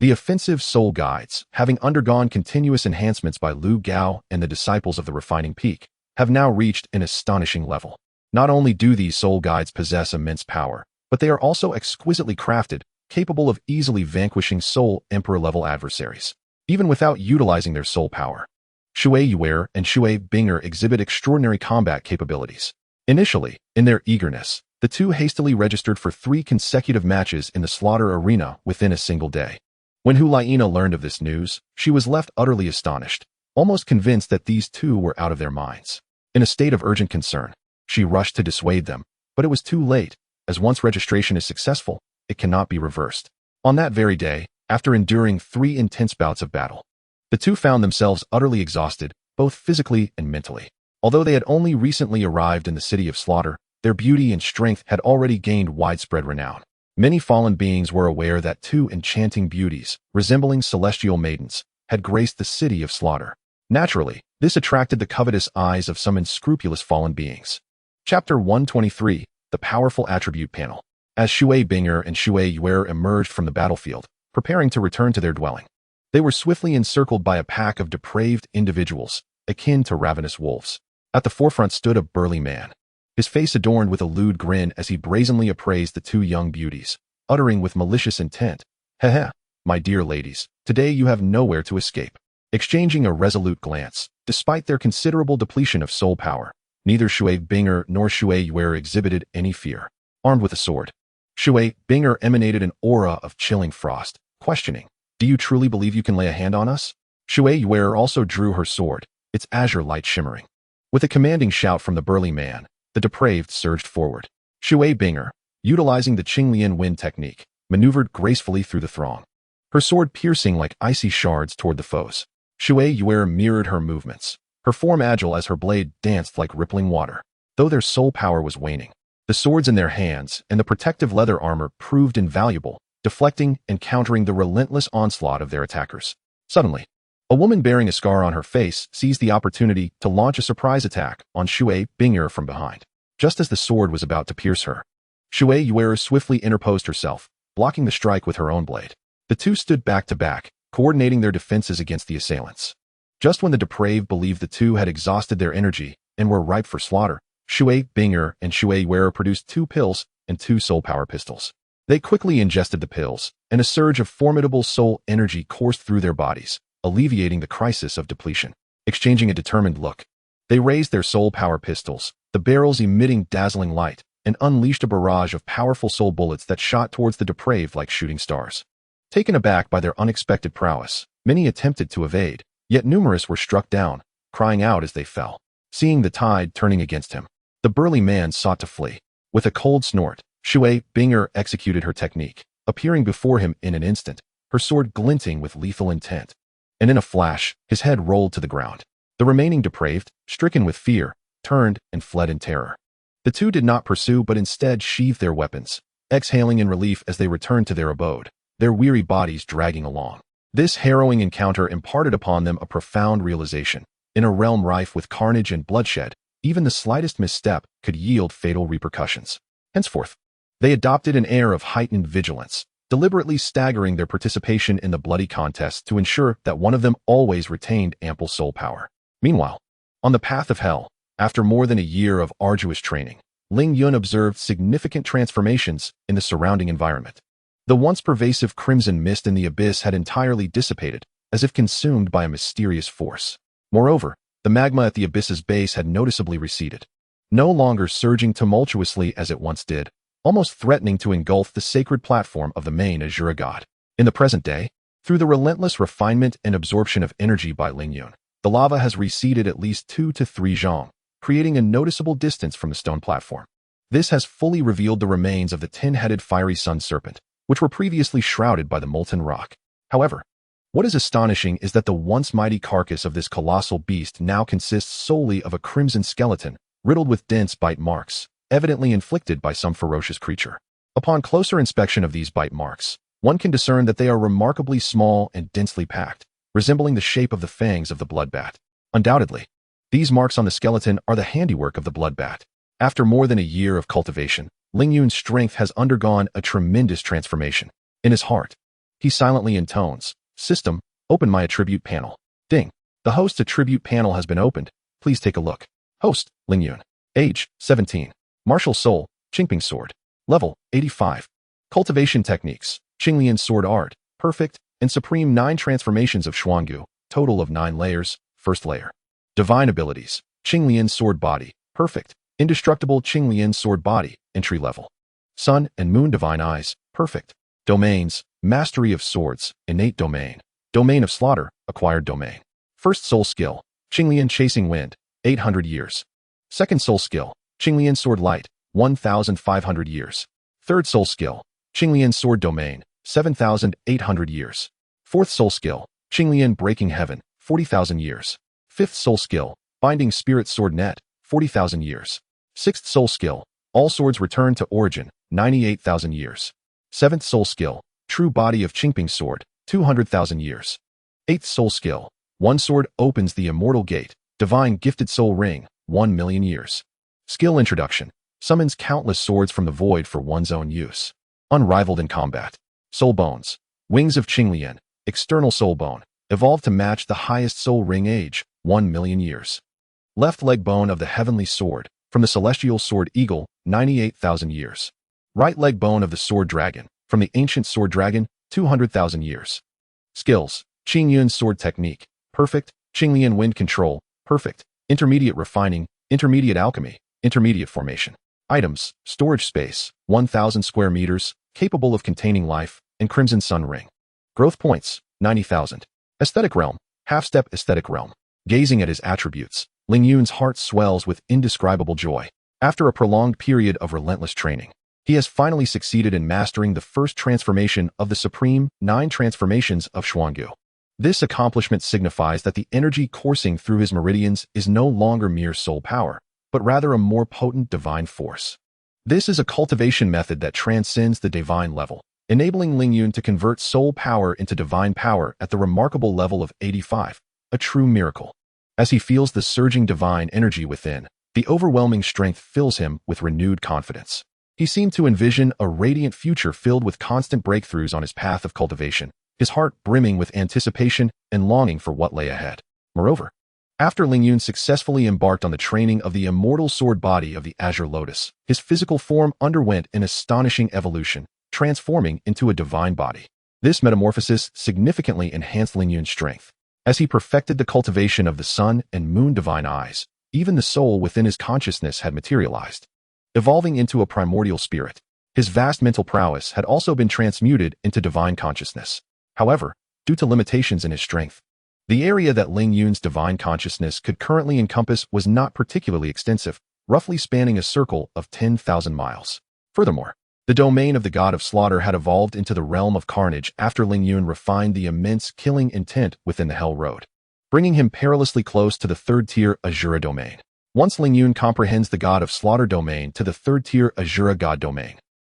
The offensive soul guides, having undergone continuous enhancements by Lu Gao and the disciples of the refining peak, have now reached an astonishing level. Not only do these soul guides possess immense power, but they are also exquisitely crafted, capable of easily vanquishing Soul Emperor-level adversaries, even without utilizing their soul power. Shui Yuer and Shui Binger exhibit extraordinary combat capabilities. Initially, in their eagerness, the two hastily registered for 3 consecutive matches in the slaughter arena within a single day. When Hu Liena learned of this news, she was left utterly astonished, almost convinced that these two were out of their minds. In a state of urgent concern, she rushed to dissuade them, but it was too late, as once registration is successful, it cannot be reversed. On that very day, after enduring 3 intense bouts of battle, the two found themselves utterly exhausted, both physically and mentally. Although they had only recently arrived in the city of slaughter, their beauty and strength had already gained widespread renown. Many fallen beings were aware that 2 enchanting beauties, resembling celestial maidens, had graced the city of slaughter. Naturally, this attracted the covetous eyes of some unscrupulous fallen beings. Chapter 123, The Powerful Attribute Panel. As Shui Binger and Shui Yuer emerged from the battlefield, preparing to return to their dwelling, they were swiftly encircled by a pack of depraved individuals, akin to ravenous wolves. At the forefront stood a burly man, his face adorned with a lewd grin as he brazenly appraised the 2 young beauties, uttering with malicious intent, "Heh, my dear ladies, today you have nowhere to escape." Exchanging a resolute glance, despite their considerable depletion of soul power, neither Shui Binger nor Shui Yuer exhibited any fear. Armed with a sword, Shui Binger emanated an aura of chilling frost, questioning, "Do you truly believe you can lay a hand on us?" Shui Yuer also drew her sword, its azure light shimmering. With a commanding shout from the burly man, the depraved surged forward. Shui Binger, utilizing the Qinglian wind technique, maneuvered gracefully through the throng, her sword piercing like icy shards toward the foes. Shui Yuer mirrored her movements, her form agile as her blade danced like rippling water. Though their soul power was waning, the swords in their hands and the protective leather armor proved invaluable, deflecting and countering the relentless onslaught of their attackers. Suddenly, a woman bearing a scar on her face seized the opportunity to launch a surprise attack on Shui Binger from behind. Just as the sword was about to pierce her, Shui Yuer swiftly interposed herself, blocking the strike with her own blade. The two stood back to back, coordinating their defenses against the assailants. Just when the depraved believed the two had exhausted their energy and were ripe for slaughter, Shui Binger and Shui Yuer produced 2 pills and 2 soul power pistols. They quickly ingested the pills, and a surge of formidable soul energy coursed through their bodies, alleviating the crisis of depletion. Exchanging a determined look, they raised their soul power pistols, the barrels emitting dazzling light, and unleashed a barrage of powerful soul bullets that shot towards the depraved like shooting stars. Taken aback by their unexpected prowess, many attempted to evade, yet numerous were struck down, crying out as they fell. Seeing the tide turning against him, the burly man sought to flee. With a cold snort, Shui Binger executed her technique, appearing before him in an instant, her sword glinting with lethal intent. And in a flash, his head rolled to the ground. The remaining depraved, stricken with fear, turned and fled in terror. The two did not pursue but instead sheathed their weapons, exhaling in relief as they returned to their abode, their weary bodies dragging along. This harrowing encounter imparted upon them a profound realization. In a realm rife with carnage and bloodshed, even the slightest misstep could yield fatal repercussions. Henceforth, they adopted an air of heightened vigilance, deliberately staggering their participation in the bloody contest to ensure that one of them always retained ample soul power. Meanwhile, on the path of hell, after more than a year of arduous training, Ling Yun observed significant transformations in the surrounding environment. The once pervasive crimson mist in the abyss had entirely dissipated, as if consumed by a mysterious force. Moreover, the magma at the abyss's base had noticeably receded, no longer surging tumultuously as it once did, almost threatening to engulf the sacred platform of the main Azure god. In the present day, through the relentless refinement and absorption of energy by Ling Yun, the lava has receded at least 2 to 3 zhang, creating a noticeable distance from the stone platform. This has fully revealed the remains of the 10-headed fiery sun serpent, which were previously shrouded by the molten rock. However, what is astonishing is that the once mighty carcass of this colossal beast now consists solely of a crimson skeleton, riddled with dense bite marks, evidently inflicted by some ferocious creature. Upon closer inspection of these bite marks, one can discern that they are remarkably small and densely packed, resembling the shape of the fangs of the bloodbat. Undoubtedly, these marks on the skeleton are the handiwork of the bloodbat. After more than a year of cultivation, Ling Yun's strength has undergone a tremendous transformation. In his heart, he silently intones, "System, open my attribute panel." Ding. The host attribute panel has been opened. Please take a look. Host, Ling Yun. Age, 17. Martial Soul, Qingping Sword. Level, 85. Cultivation Techniques, Qingping Sword Art, perfect, and supreme 9 transformations of Xuangu, total of 9 layers, first layer. Divine abilities, Qingping Sword Body, perfect, indestructible Qingping Sword Body, entry level. Sun and Moon Divine Eyes, perfect. Domains, Mastery of Swords, innate domain. Domain of Slaughter, acquired domain. First soul skill, Qingping Chasing Wind, 800 years. Second soul skill, Qingping Sword Light, 1,500 years. Third soul skill, Qingping Sword Domain, 7,800 years. Fourth soul skill, Qingping Breaking Heaven, 40,000 years. Fifth soul skill, Binding Spirit Sword Net, 40,000 years. Sixth soul skill, All Swords Return to Origin, 98,000 years. Seventh soul skill, True Body of Qingping Sword, 200,000 years. Eighth soul skill, One Sword Opens the Immortal Gate, Divine Gifted Soul Ring, 1,000,000 years. Skill Introduction, Summons countless swords from the void for one's own use. Unrivaled in combat. Soul Bones, Wings of Qingping, External Soul Bone, evolved to match the highest soul ring age, 1,000,000 years. Left leg bone of the Heavenly Sword, from the Celestial Sword Eagle, 98,000 years. Right leg bone of the Sword Dragon, from the Ancient Sword Dragon, 200,000 years. Skills, Qingyun Sword Technique, perfect. Qingping Wind Control, perfect. Intermediate Refining, Intermediate Alchemy, Intermediate Formation. Items, Storage Space, 1,000 square meters, capable of containing life, and Crimson Sun Ring. Growth Points, 90,000. Aesthetic Realm, Half-Step Aesthetic Realm. Gazing at his attributes, Ling Yun's heart swells with indescribable joy. After a prolonged period of relentless training, he has finally succeeded in mastering the first transformation of the supreme 9 transformations of Xuangu. This accomplishment signifies that the energy coursing through his meridians is no longer mere soul power, but rather a more potent divine force. This is a cultivation method that transcends the divine level, enabling Ling Yun to convert soul power into divine power at the remarkable level of 85, a true miracle. As he feels the surging divine energy within, the overwhelming strength fills him with renewed confidence. He seemed to envision a radiant future filled with constant breakthroughs on his path of cultivation, his heart brimming with anticipation and longing for what lay ahead. Moreover, after Ling Yun successfully embarked on the training of the immortal sword body of the Azure Lotus, his physical form underwent an astonishing evolution, transforming into a divine body. This metamorphosis significantly enhanced Ling Yun's strength. As he perfected the cultivation of the Sun and Moon Divine Eyes, even the soul within his consciousness had materialized. Evolving into a primordial spirit, his vast mental prowess had also been transmuted into divine consciousness. However, due to limitations in his strength, the area that Ling Yun's divine consciousness could currently encompass was not particularly extensive, roughly spanning a circle of 10,000 miles. Furthermore, the domain of the God of Slaughter had evolved into the realm of carnage after Ling Yun refined the immense killing intent within the Hell Road, bringing him perilously close to the third-tier Azure domain. Once Ling Yun comprehends the God of Slaughter domain to the third-tier Azure God domain,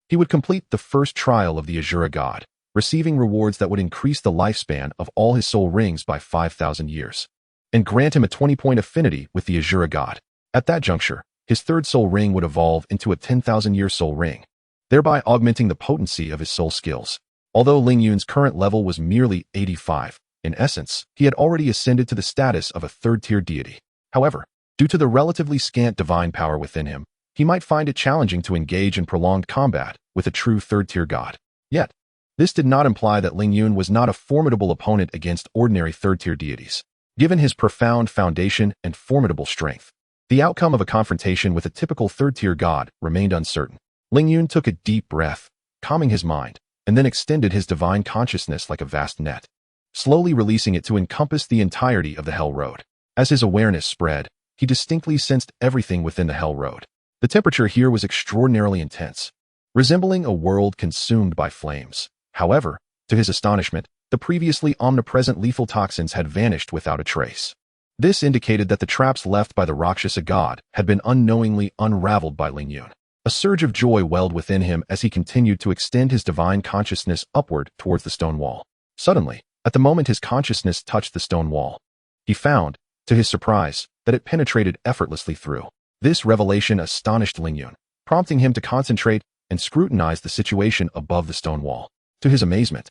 he would complete the first trial of the Azure God, receiving rewards that would increase the lifespan of all his soul rings by 5,000 years, and grant him a 20-point affinity with the Azure God. At that juncture, his third soul ring would evolve into a 10,000-year soul ring, thereby augmenting the potency of his soul skills. Although Ling Yun's current level was merely 85, in essence, he had already ascended to the status of a third-tier deity. However, due to the relatively scant divine power within him, he might find it challenging to engage in prolonged combat with a true third-tier god. Yet, this did not imply that Ling Yun was not a formidable opponent against ordinary third-tier deities. Given his profound foundation and formidable strength, the outcome of a confrontation with a typical third-tier god remained uncertain. Ling Yun took a deep breath, calming his mind, and then extended his divine consciousness like a vast net, slowly releasing it to encompass the entirety of the Hell Road. As his awareness spread, he distinctly sensed everything within the Hell Road. The temperature here was extraordinarily intense, resembling a world consumed by flames. However, to his astonishment, the previously omnipresent lethal toxins had vanished without a trace. This indicated that the traps left by the Rakshasa god had been unknowingly unraveled by Ling Yun. A surge of joy welled within him as he continued to extend his divine consciousness upward towards the stone wall. Suddenly, at the moment his consciousness touched the stone wall, he found, to his surprise, that it penetrated effortlessly through. This revelation astonished Ling Yun, prompting him to concentrate and scrutinize the situation above the stone wall. To his amazement,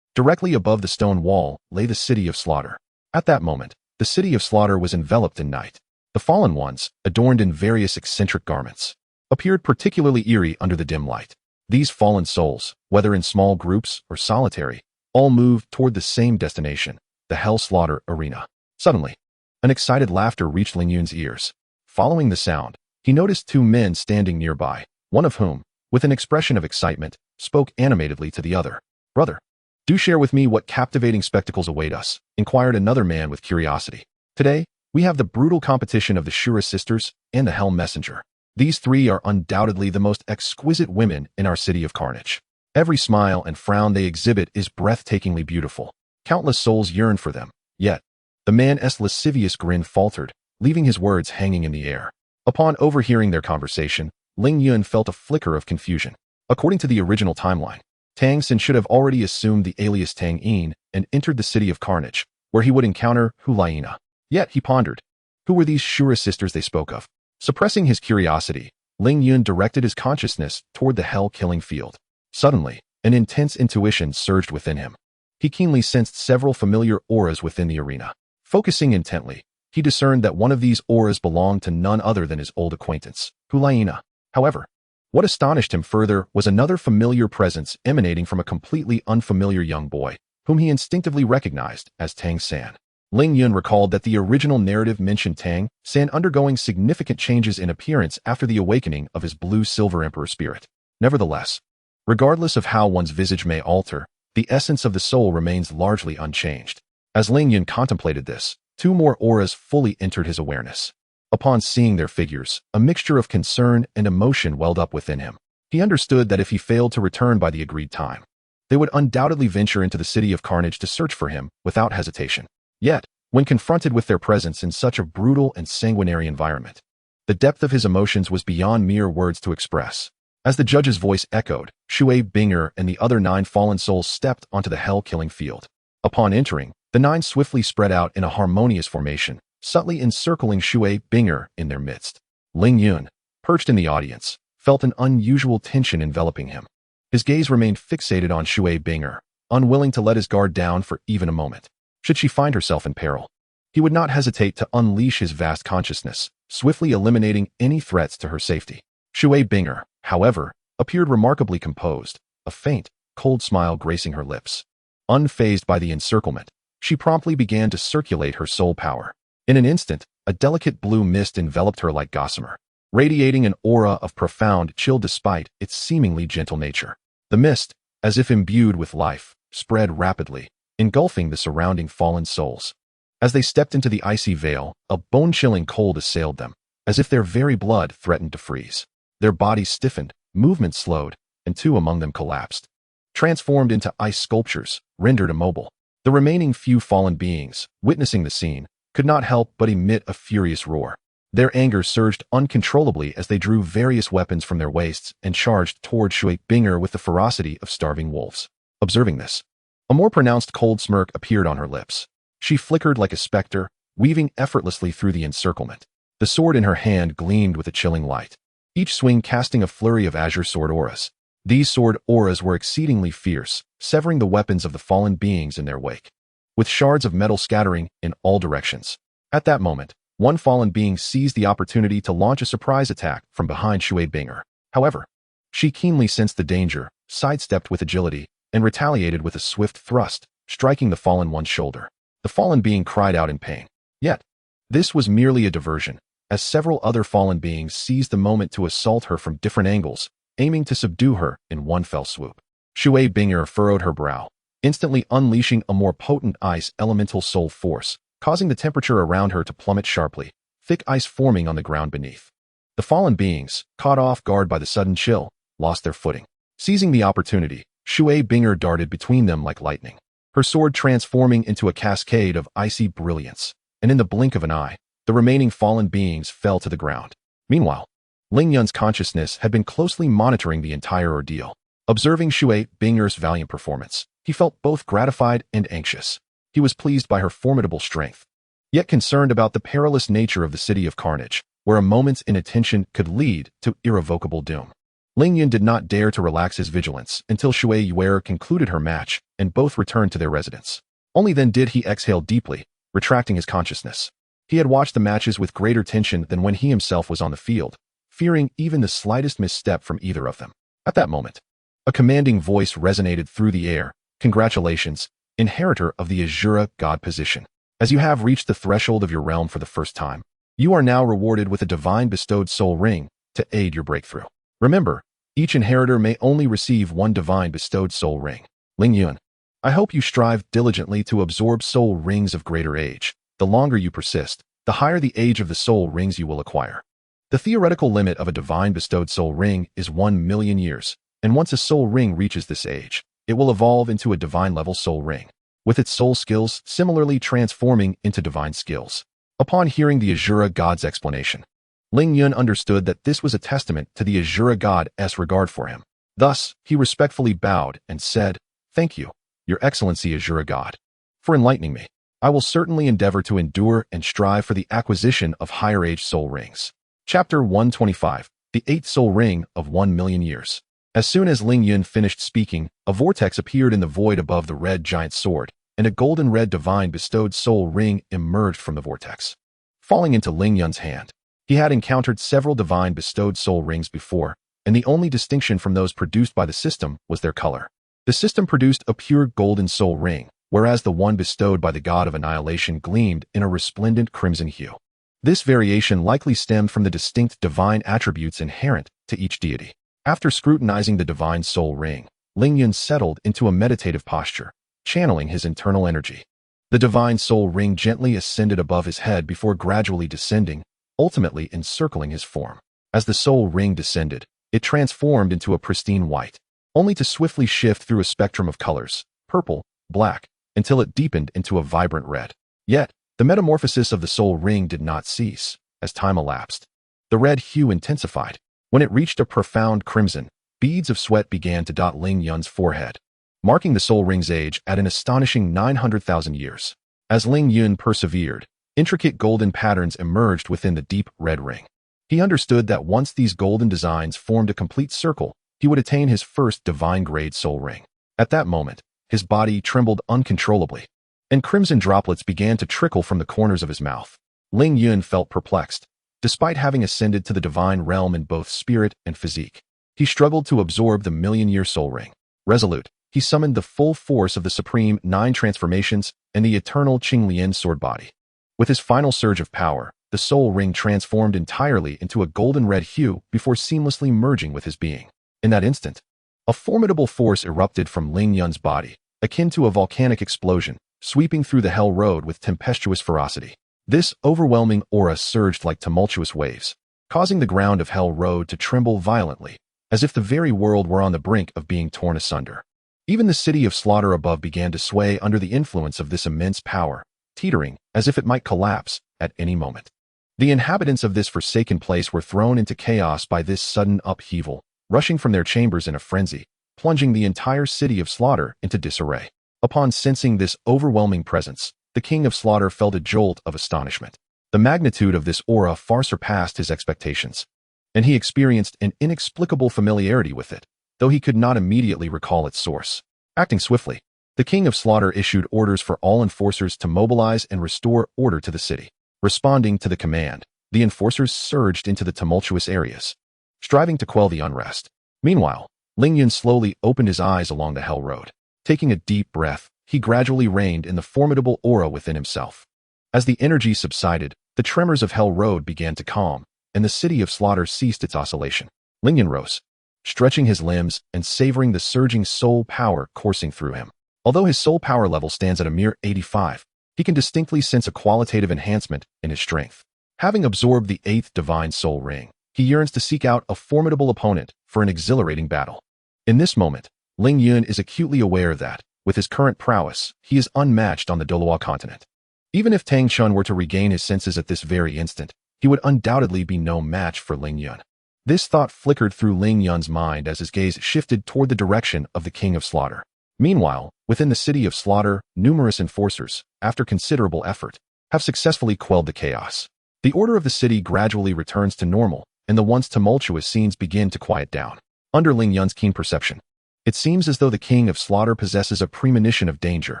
directly above the stone wall lay the City of Slaughter. At that moment, the City of Slaughter was enveloped in night. The fallen ones, adorned in various eccentric garments, appeared particularly eerie under the dim light. These fallen souls, whether in small groups or solitary, all moved toward the same destination, the Hell Slaughter Arena. Suddenly, an excited laughter reached Ling Yun's ears. Following the sound, he noticed two men standing nearby, one of whom, with an expression of excitement, spoke animatedly to the other. "Brother, do share with me what captivating spectacles await us," inquired another man with curiosity. "Today, we have the brutal competition of the Shura sisters and the Hell Messenger. These three are undoubtedly the most exquisite women in our city of carnage. Every smile and frown they exhibit is breathtakingly beautiful. Countless souls yearn for them. Yet, the man's lascivious grin faltered, leaving his words hanging in the air. Upon overhearing their conversation, Ling Yun felt a flicker of confusion. According to the original timeline, Tang Xin should have already assumed the alias Tang Yin and entered the city of carnage, where he would encounter Hulaina. Yet, he pondered, who were these Shura sisters they spoke of? Suppressing his curiosity, Ling Yun directed his consciousness toward the hell-killing field. Suddenly, an intense intuition surged within him. He keenly sensed several familiar auras within the arena. Focusing intently, he discerned that one of these auras belonged to none other than his old acquaintance, Hulaina. However, what astonished him further was another familiar presence emanating from a completely unfamiliar young boy, whom he instinctively recognized as Tang San. Ling Yun recalled that the original narrative mentioned Tang San undergoing significant changes in appearance after the awakening of his blue-silver emperor spirit. Nevertheless, regardless of how one's visage may alter, the essence of the soul remains largely unchanged. As Ling Yun contemplated this, two more auras fully entered his awareness. Upon seeing their figures, a mixture of concern and emotion welled up within him. He understood that if he failed to return by the agreed time, they would undoubtedly venture into the city of carnage to search for him without hesitation. Yet, when confronted with their presence in such a brutal and sanguinary environment, the depth of his emotions was beyond mere words to express. As the judge's voice echoed, Shui Binger and the other 9 fallen souls stepped onto the hell-killing field. Upon entering, the 9 swiftly spread out in a harmonious formation, subtly encircling Shui Binger in their midst. Ling Yun, perched in the audience, felt an unusual tension enveloping him. His gaze remained fixated on Shui Binger, unwilling to let his guard down for even a moment. Should she find herself in peril, he would not hesitate to unleash his vast consciousness, swiftly eliminating any threats to her safety. Shui Binger, however, appeared remarkably composed, a faint, cold smile gracing her lips. Unfazed by the encirclement, she promptly began to circulate her soul power. In an instant, a delicate blue mist enveloped her like gossamer, radiating an aura of profound chill despite its seemingly gentle nature. The mist, as if imbued with life, spread rapidly, engulfing the surrounding fallen souls. As they stepped into the icy veil, a bone-chilling cold assailed them, as if their very blood threatened to freeze. Their bodies stiffened, movements slowed, and 2 among them collapsed, transformed into ice sculptures, rendered immobile. The remaining few fallen beings, witnessing the scene, could not help but emit a furious roar. Their anger surged uncontrollably as they drew various weapons from their waists and charged toward Shui Binger with the ferocity of starving wolves. Observing this, a more pronounced cold smirk appeared on her lips. She flickered like a specter, weaving effortlessly through the encirclement. The sword in her hand gleamed with a chilling light, each swing casting a flurry of azure sword auras. These sword auras were exceedingly fierce, severing the weapons of the fallen beings in their wake, with shards of metal scattering in all directions. At that moment, one fallen being seized the opportunity to launch a surprise attack from behind Shui Binger. However, she keenly sensed the danger, sidestepped with agility, and retaliated with a swift thrust, striking the fallen one's shoulder. The fallen being cried out in pain. Yet, this was merely a diversion, as several other fallen beings seized the moment to assault her from different angles, aiming to subdue her in one fell swoop. Shui Binger furrowed her brow, instantly unleashing a more potent ice elemental soul force, causing the temperature around her to plummet sharply, thick ice forming on the ground beneath. The fallen beings, caught off guard by the sudden chill, lost their footing. Seizing the opportunity, Shui Binger darted between them like lightning, her sword transforming into a cascade of icy brilliance, and in the blink of an eye, the remaining fallen beings fell to the ground. Meanwhile, Ling Yun's consciousness had been closely monitoring the entire ordeal. Observing Shui Binger's valiant performance, he felt both gratified and anxious. He was pleased by her formidable strength, yet concerned about the perilous nature of the city of carnage, where a moment's inattention could lead to irrevocable doom. Ling Yun did not dare to relax his vigilance until Shui Yuer concluded her match and both returned to their residence. Only then did he exhale deeply, retracting his consciousness. He had watched the matches with greater tension than when he himself was on the field, fearing even the slightest misstep from either of them. At that moment, A commanding voice resonated through the air. Congratulations, inheritor of the Azure God position. As you have reached the threshold of your realm for the first time, you are now rewarded with a divine bestowed soul ring to aid your breakthrough. Remember, each inheritor may only receive one divine bestowed soul ring. Ling Yun, I hope you strive diligently to absorb soul rings of greater age. The longer you persist, the higher the age of the soul rings you will acquire. The theoretical limit of a divine bestowed soul ring is 1,000,000 years, and once a soul ring reaches this age, it will evolve into a divine level soul ring, with its soul skills similarly transforming into divine skills. Upon hearing the Azure God's explanation, Ling Yun understood that this was a testament to the Azure God's regard for him. Thus, he respectfully bowed and said, "Thank you, Your Excellency Azure God, for enlightening me. I will certainly endeavor to endure and strive for the acquisition of higher age soul rings." Chapter 125, The Eighth Soul Ring of 1,000,000 Years. As soon as Ling Yun finished speaking, a vortex appeared in the void above the red giant sword, and a golden red divine bestowed soul ring emerged from the vortex, falling into Ling Yun's hand. He had encountered several divine bestowed soul rings before, and the only distinction from those produced by the system was their color. The system produced a pure golden soul ring, whereas the one bestowed by the god of annihilation gleamed in a resplendent crimson hue. This variation likely stemmed from the distinct divine attributes inherent to each deity. After scrutinizing the divine soul ring, Ling Yun settled into a meditative posture, channeling his internal energy. The divine soul ring gently ascended above his head before gradually descending, ultimately encircling his form. As the soul ring descended, it transformed into a pristine white, only to swiftly shift through a spectrum of colors, purple, black, until it deepened into a vibrant red. Yet, the metamorphosis of the soul ring did not cease. As time elapsed, the red hue intensified. When it reached a profound crimson, beads of sweat began to dot Ling Yun's forehead, marking the soul ring's age at an astonishing 900,000 years. As Ling Yun persevered, intricate golden patterns emerged within the deep red ring. He understood that once these golden designs formed a complete circle, he would attain his first divine-grade soul ring. At that moment, his body trembled uncontrollably, and crimson droplets began to trickle from the corners of his mouth. Ling Yun felt perplexed. Despite having ascended to the divine realm in both spirit and physique, he struggled to absorb the 1,000,000-year soul ring. Resolute, he summoned the full force of the supreme 9 transformations and the eternal Qingping Sword Body. With his final surge of power, the soul ring transformed entirely into a golden red hue before seamlessly merging with his being. In that instant, a formidable force erupted from Ling Yun's body, akin to a volcanic explosion, sweeping through the Hell Road with tempestuous ferocity. This overwhelming aura surged like tumultuous waves, causing the ground of Hell Road to tremble violently, as if the very world were on the brink of being torn asunder. Even the city of slaughter above began to sway under the influence of this immense power, teetering as if it might collapse at any moment. The inhabitants of this forsaken place were thrown into chaos by this sudden upheaval, rushing from their chambers in a frenzy, plunging the entire city of slaughter into disarray. Upon sensing this overwhelming presence, the King of Slaughter felt a jolt of astonishment. The magnitude of this aura far surpassed his expectations, and he experienced an inexplicable familiarity with it, though he could not immediately recall its source. Acting swiftly, the King of Slaughter issued orders for all enforcers to mobilize and restore order to the city. Responding to the command, the enforcers surged into the tumultuous areas, striving to quell the unrest. Meanwhile, Ling Yun slowly opened his eyes along the Hell Road. Taking a deep breath, he gradually reined in the formidable aura within himself. As the energy subsided, the tremors of Hell Road began to calm, and the city of slaughter ceased its oscillation. Ling Yun rose, stretching his limbs and savoring the surging soul power coursing through him. Although his soul power level stands at a mere 85, he can distinctly sense a qualitative enhancement in his strength. Having absorbed the 8th divine soul ring, he yearns to seek out a formidable opponent for an exhilarating battle. In this moment, Ling Yun is acutely aware that, with his current prowess, he is unmatched on the Douluo Continent. Even if Tang Chun were to regain his senses at this very instant, he would undoubtedly be no match for Ling Yun. This thought flickered through Ling Yun's mind as his gaze shifted toward the direction of the King of Slaughter. Meanwhile, within the city of slaughter, numerous enforcers, after considerable effort, have successfully quelled the chaos. The order of the city gradually returns to normal, and the once tumultuous scenes begin to quiet down. Under Ling Yun's keen perception, it seems as though the King of Slaughter possesses a premonition of danger,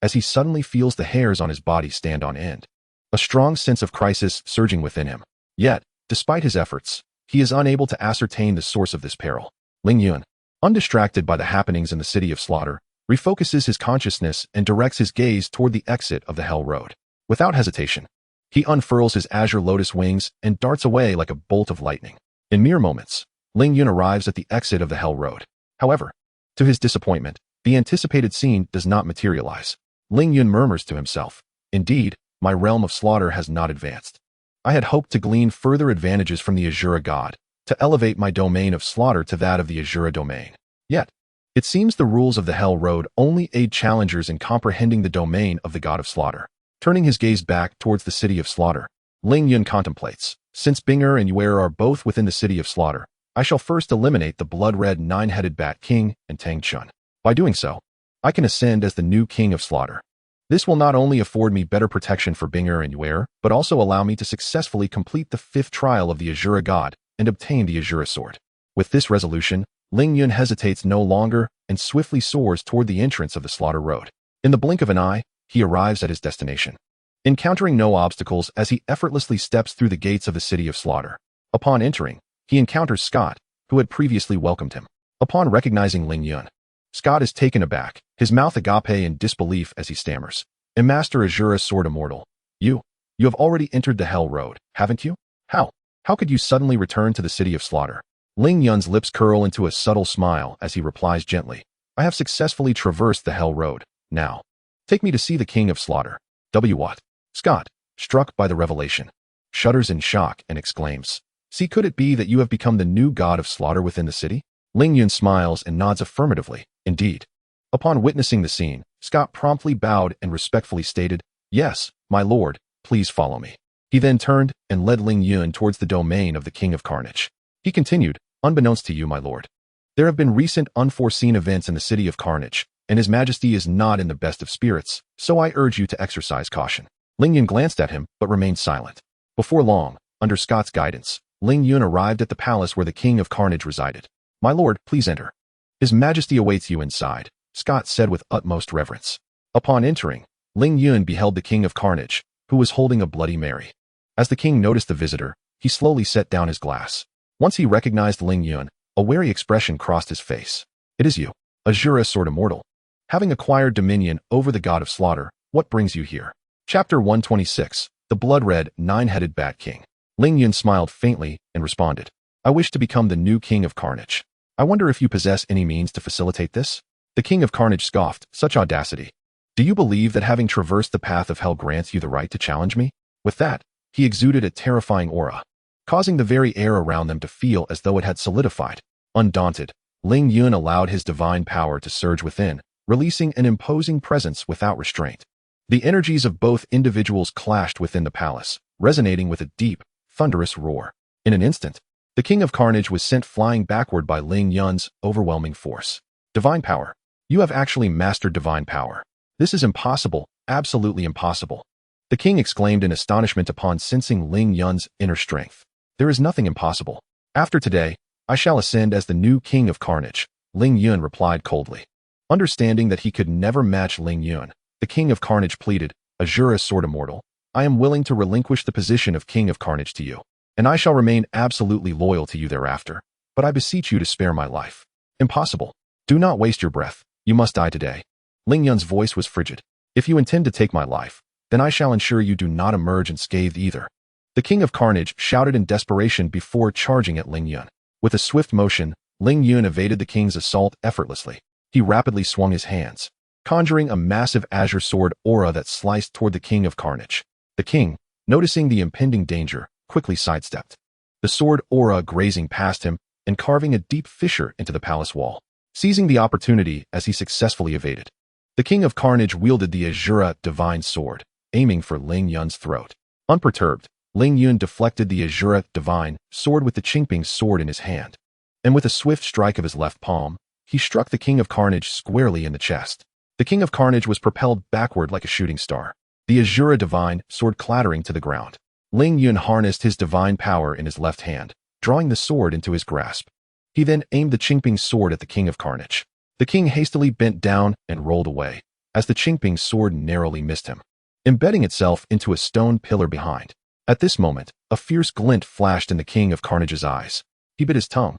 as he suddenly feels the hairs on his body stand on end. A strong sense of crisis surging within him. Yet, despite his efforts, he is unable to ascertain the source of this peril. Ling Yun, Undistracted by the happenings in the city of slaughter, refocuses his consciousness and directs his gaze toward the exit of the Hell Road. Without hesitation, he unfurls his Azure Lotus wings and darts away like a bolt of lightning. In mere moments, Ling Yun arrives at the exit of the Hell Road. However, to his disappointment, the anticipated scene does not materialize. Ling Yun murmurs to himself, "Indeed, my realm of slaughter has not advanced. I had hoped to glean further advantages from the Azure god, to elevate my domain of slaughter to that of the Azure domain. Yet, it seems the rules of the Hell Road only aid challengers in comprehending the domain of the god of slaughter." Turning his gaze back towards the city of slaughter, Ling Yun contemplates, "Since Bing'er and Yuer are both within the city of slaughter, I shall first eliminate the blood-red nine-headed Bat King and Tang Chun. By doing so, I can ascend as the new king of slaughter. This will not only afford me better protection for Bing'er and Yuer, but also allow me to successfully complete the 5th trial of the Azure god and obtain the Azure sword." With this resolution, Ling Yun hesitates no longer and swiftly soars toward the entrance of the slaughter road. In the blink of an eye, he arrives at his destination, encountering no obstacles as he effortlessly steps through the gates of the city of slaughter. Upon entering, he encounters Scott, who had previously welcomed him. Upon recognizing Ling Yun, Scott is taken aback, his mouth agape in disbelief as he stammers, "Master Azure Sword Immortal, you have already entered the Hell Road, haven't you? How could you suddenly return to the city of slaughter?" Ling Yun's lips curl into a subtle smile as he replies gently, "I have successfully traversed the Hell Road. Now, take me to see the king of slaughter." What? Scott, struck by the revelation, shudders in shock and exclaims, "See, could it be that you have become the new god of slaughter within the city?" Ling Yun smiles and nods affirmatively, "Indeed." Upon witnessing the scene, Scott promptly bowed and respectfully stated, "Yes, my lord, please follow me." He then turned and led Ling Yun towards the domain of the King of Carnage. He continued, "Unbeknownst to you, my lord, there have been recent unforeseen events in the city of Carnage, and His Majesty is not in the best of spirits, so I urge you to exercise caution." Ling Yun glanced at him, but remained silent. Before long, under Scott's guidance, Ling Yun arrived at the palace where the King of Carnage resided. "My lord, please enter. His Majesty awaits you inside," Scott said with utmost reverence. Upon entering, Ling Yun beheld the King of Carnage, who was holding a Bloody Mary. As the king noticed the visitor, he slowly set down his glass. Once he recognized Ling Yun, a wary expression crossed his face. "It is you, Azure Sword Immortal. Having acquired dominion over the god of slaughter, what brings you here?" Chapter 126, The Blood-Red Nine-Headed Bat King. Ling Yun smiled faintly and responded, "I wish to become the new king of Carnage. I wonder if you possess any means to facilitate this?" The King of Carnage scoffed, "Such audacity. Do you believe that having traversed the path of hell grants you the right to challenge me?" With that, he exuded a terrifying aura, causing the very air around them to feel as though it had solidified. Undaunted, Ling Yun allowed his divine power to surge within, releasing an imposing presence without restraint. The energies of both individuals clashed within the palace, resonating with a deep, thunderous roar. In an instant, the King of Carnage was sent flying backward by Ling Yun's overwhelming force. "Divine power. You have actually mastered divine power. This is impossible, absolutely impossible." The king exclaimed in astonishment upon sensing Ling Yun's inner strength. "There is nothing impossible. After today, I shall ascend as the new King of Carnage," Ling Yun replied coldly. Understanding that he could never match Ling Yun, the King of Carnage pleaded, "Azure Sword Immortal, I am willing to relinquish the position of King of Carnage to you, and I shall remain absolutely loyal to you thereafter, but I beseech you to spare my life." "Impossible. Do not waste your breath. You must die today." Ling Yun's voice was frigid. "If you intend to take my life, then I shall ensure you do not emerge unscathed either." The King of Carnage shouted in desperation before charging at Ling Yun. With a swift motion, Ling Yun evaded the king's assault effortlessly. He rapidly swung his hands, conjuring a massive azure sword aura that sliced toward the King of Carnage. The king, noticing the impending danger, quickly sidestepped, the sword aura grazing past him and carving a deep fissure into the palace wall. Seizing the opportunity as he successfully evaded, the King of Carnage wielded the Azure Divine Sword, aiming for Ling Yun's throat. Unperturbed, Ling Yun deflected the Azure Divine Sword with the Qingping Sword in his hand, and with a swift strike of his left palm, he struck the King of Carnage squarely in the chest. The King of Carnage was propelled backward like a shooting star, the Azure Divine Sword clattering to the ground. Ling Yun harnessed his divine power in his left hand, drawing the sword into his grasp. He then aimed the Qingping Sword at the King of Carnage. The king hastily bent down and rolled away, as the Qingping Sword narrowly missed him, embedding itself into a stone pillar behind. At this moment, a fierce glint flashed in the King of Carnage's eyes. He bit his tongue,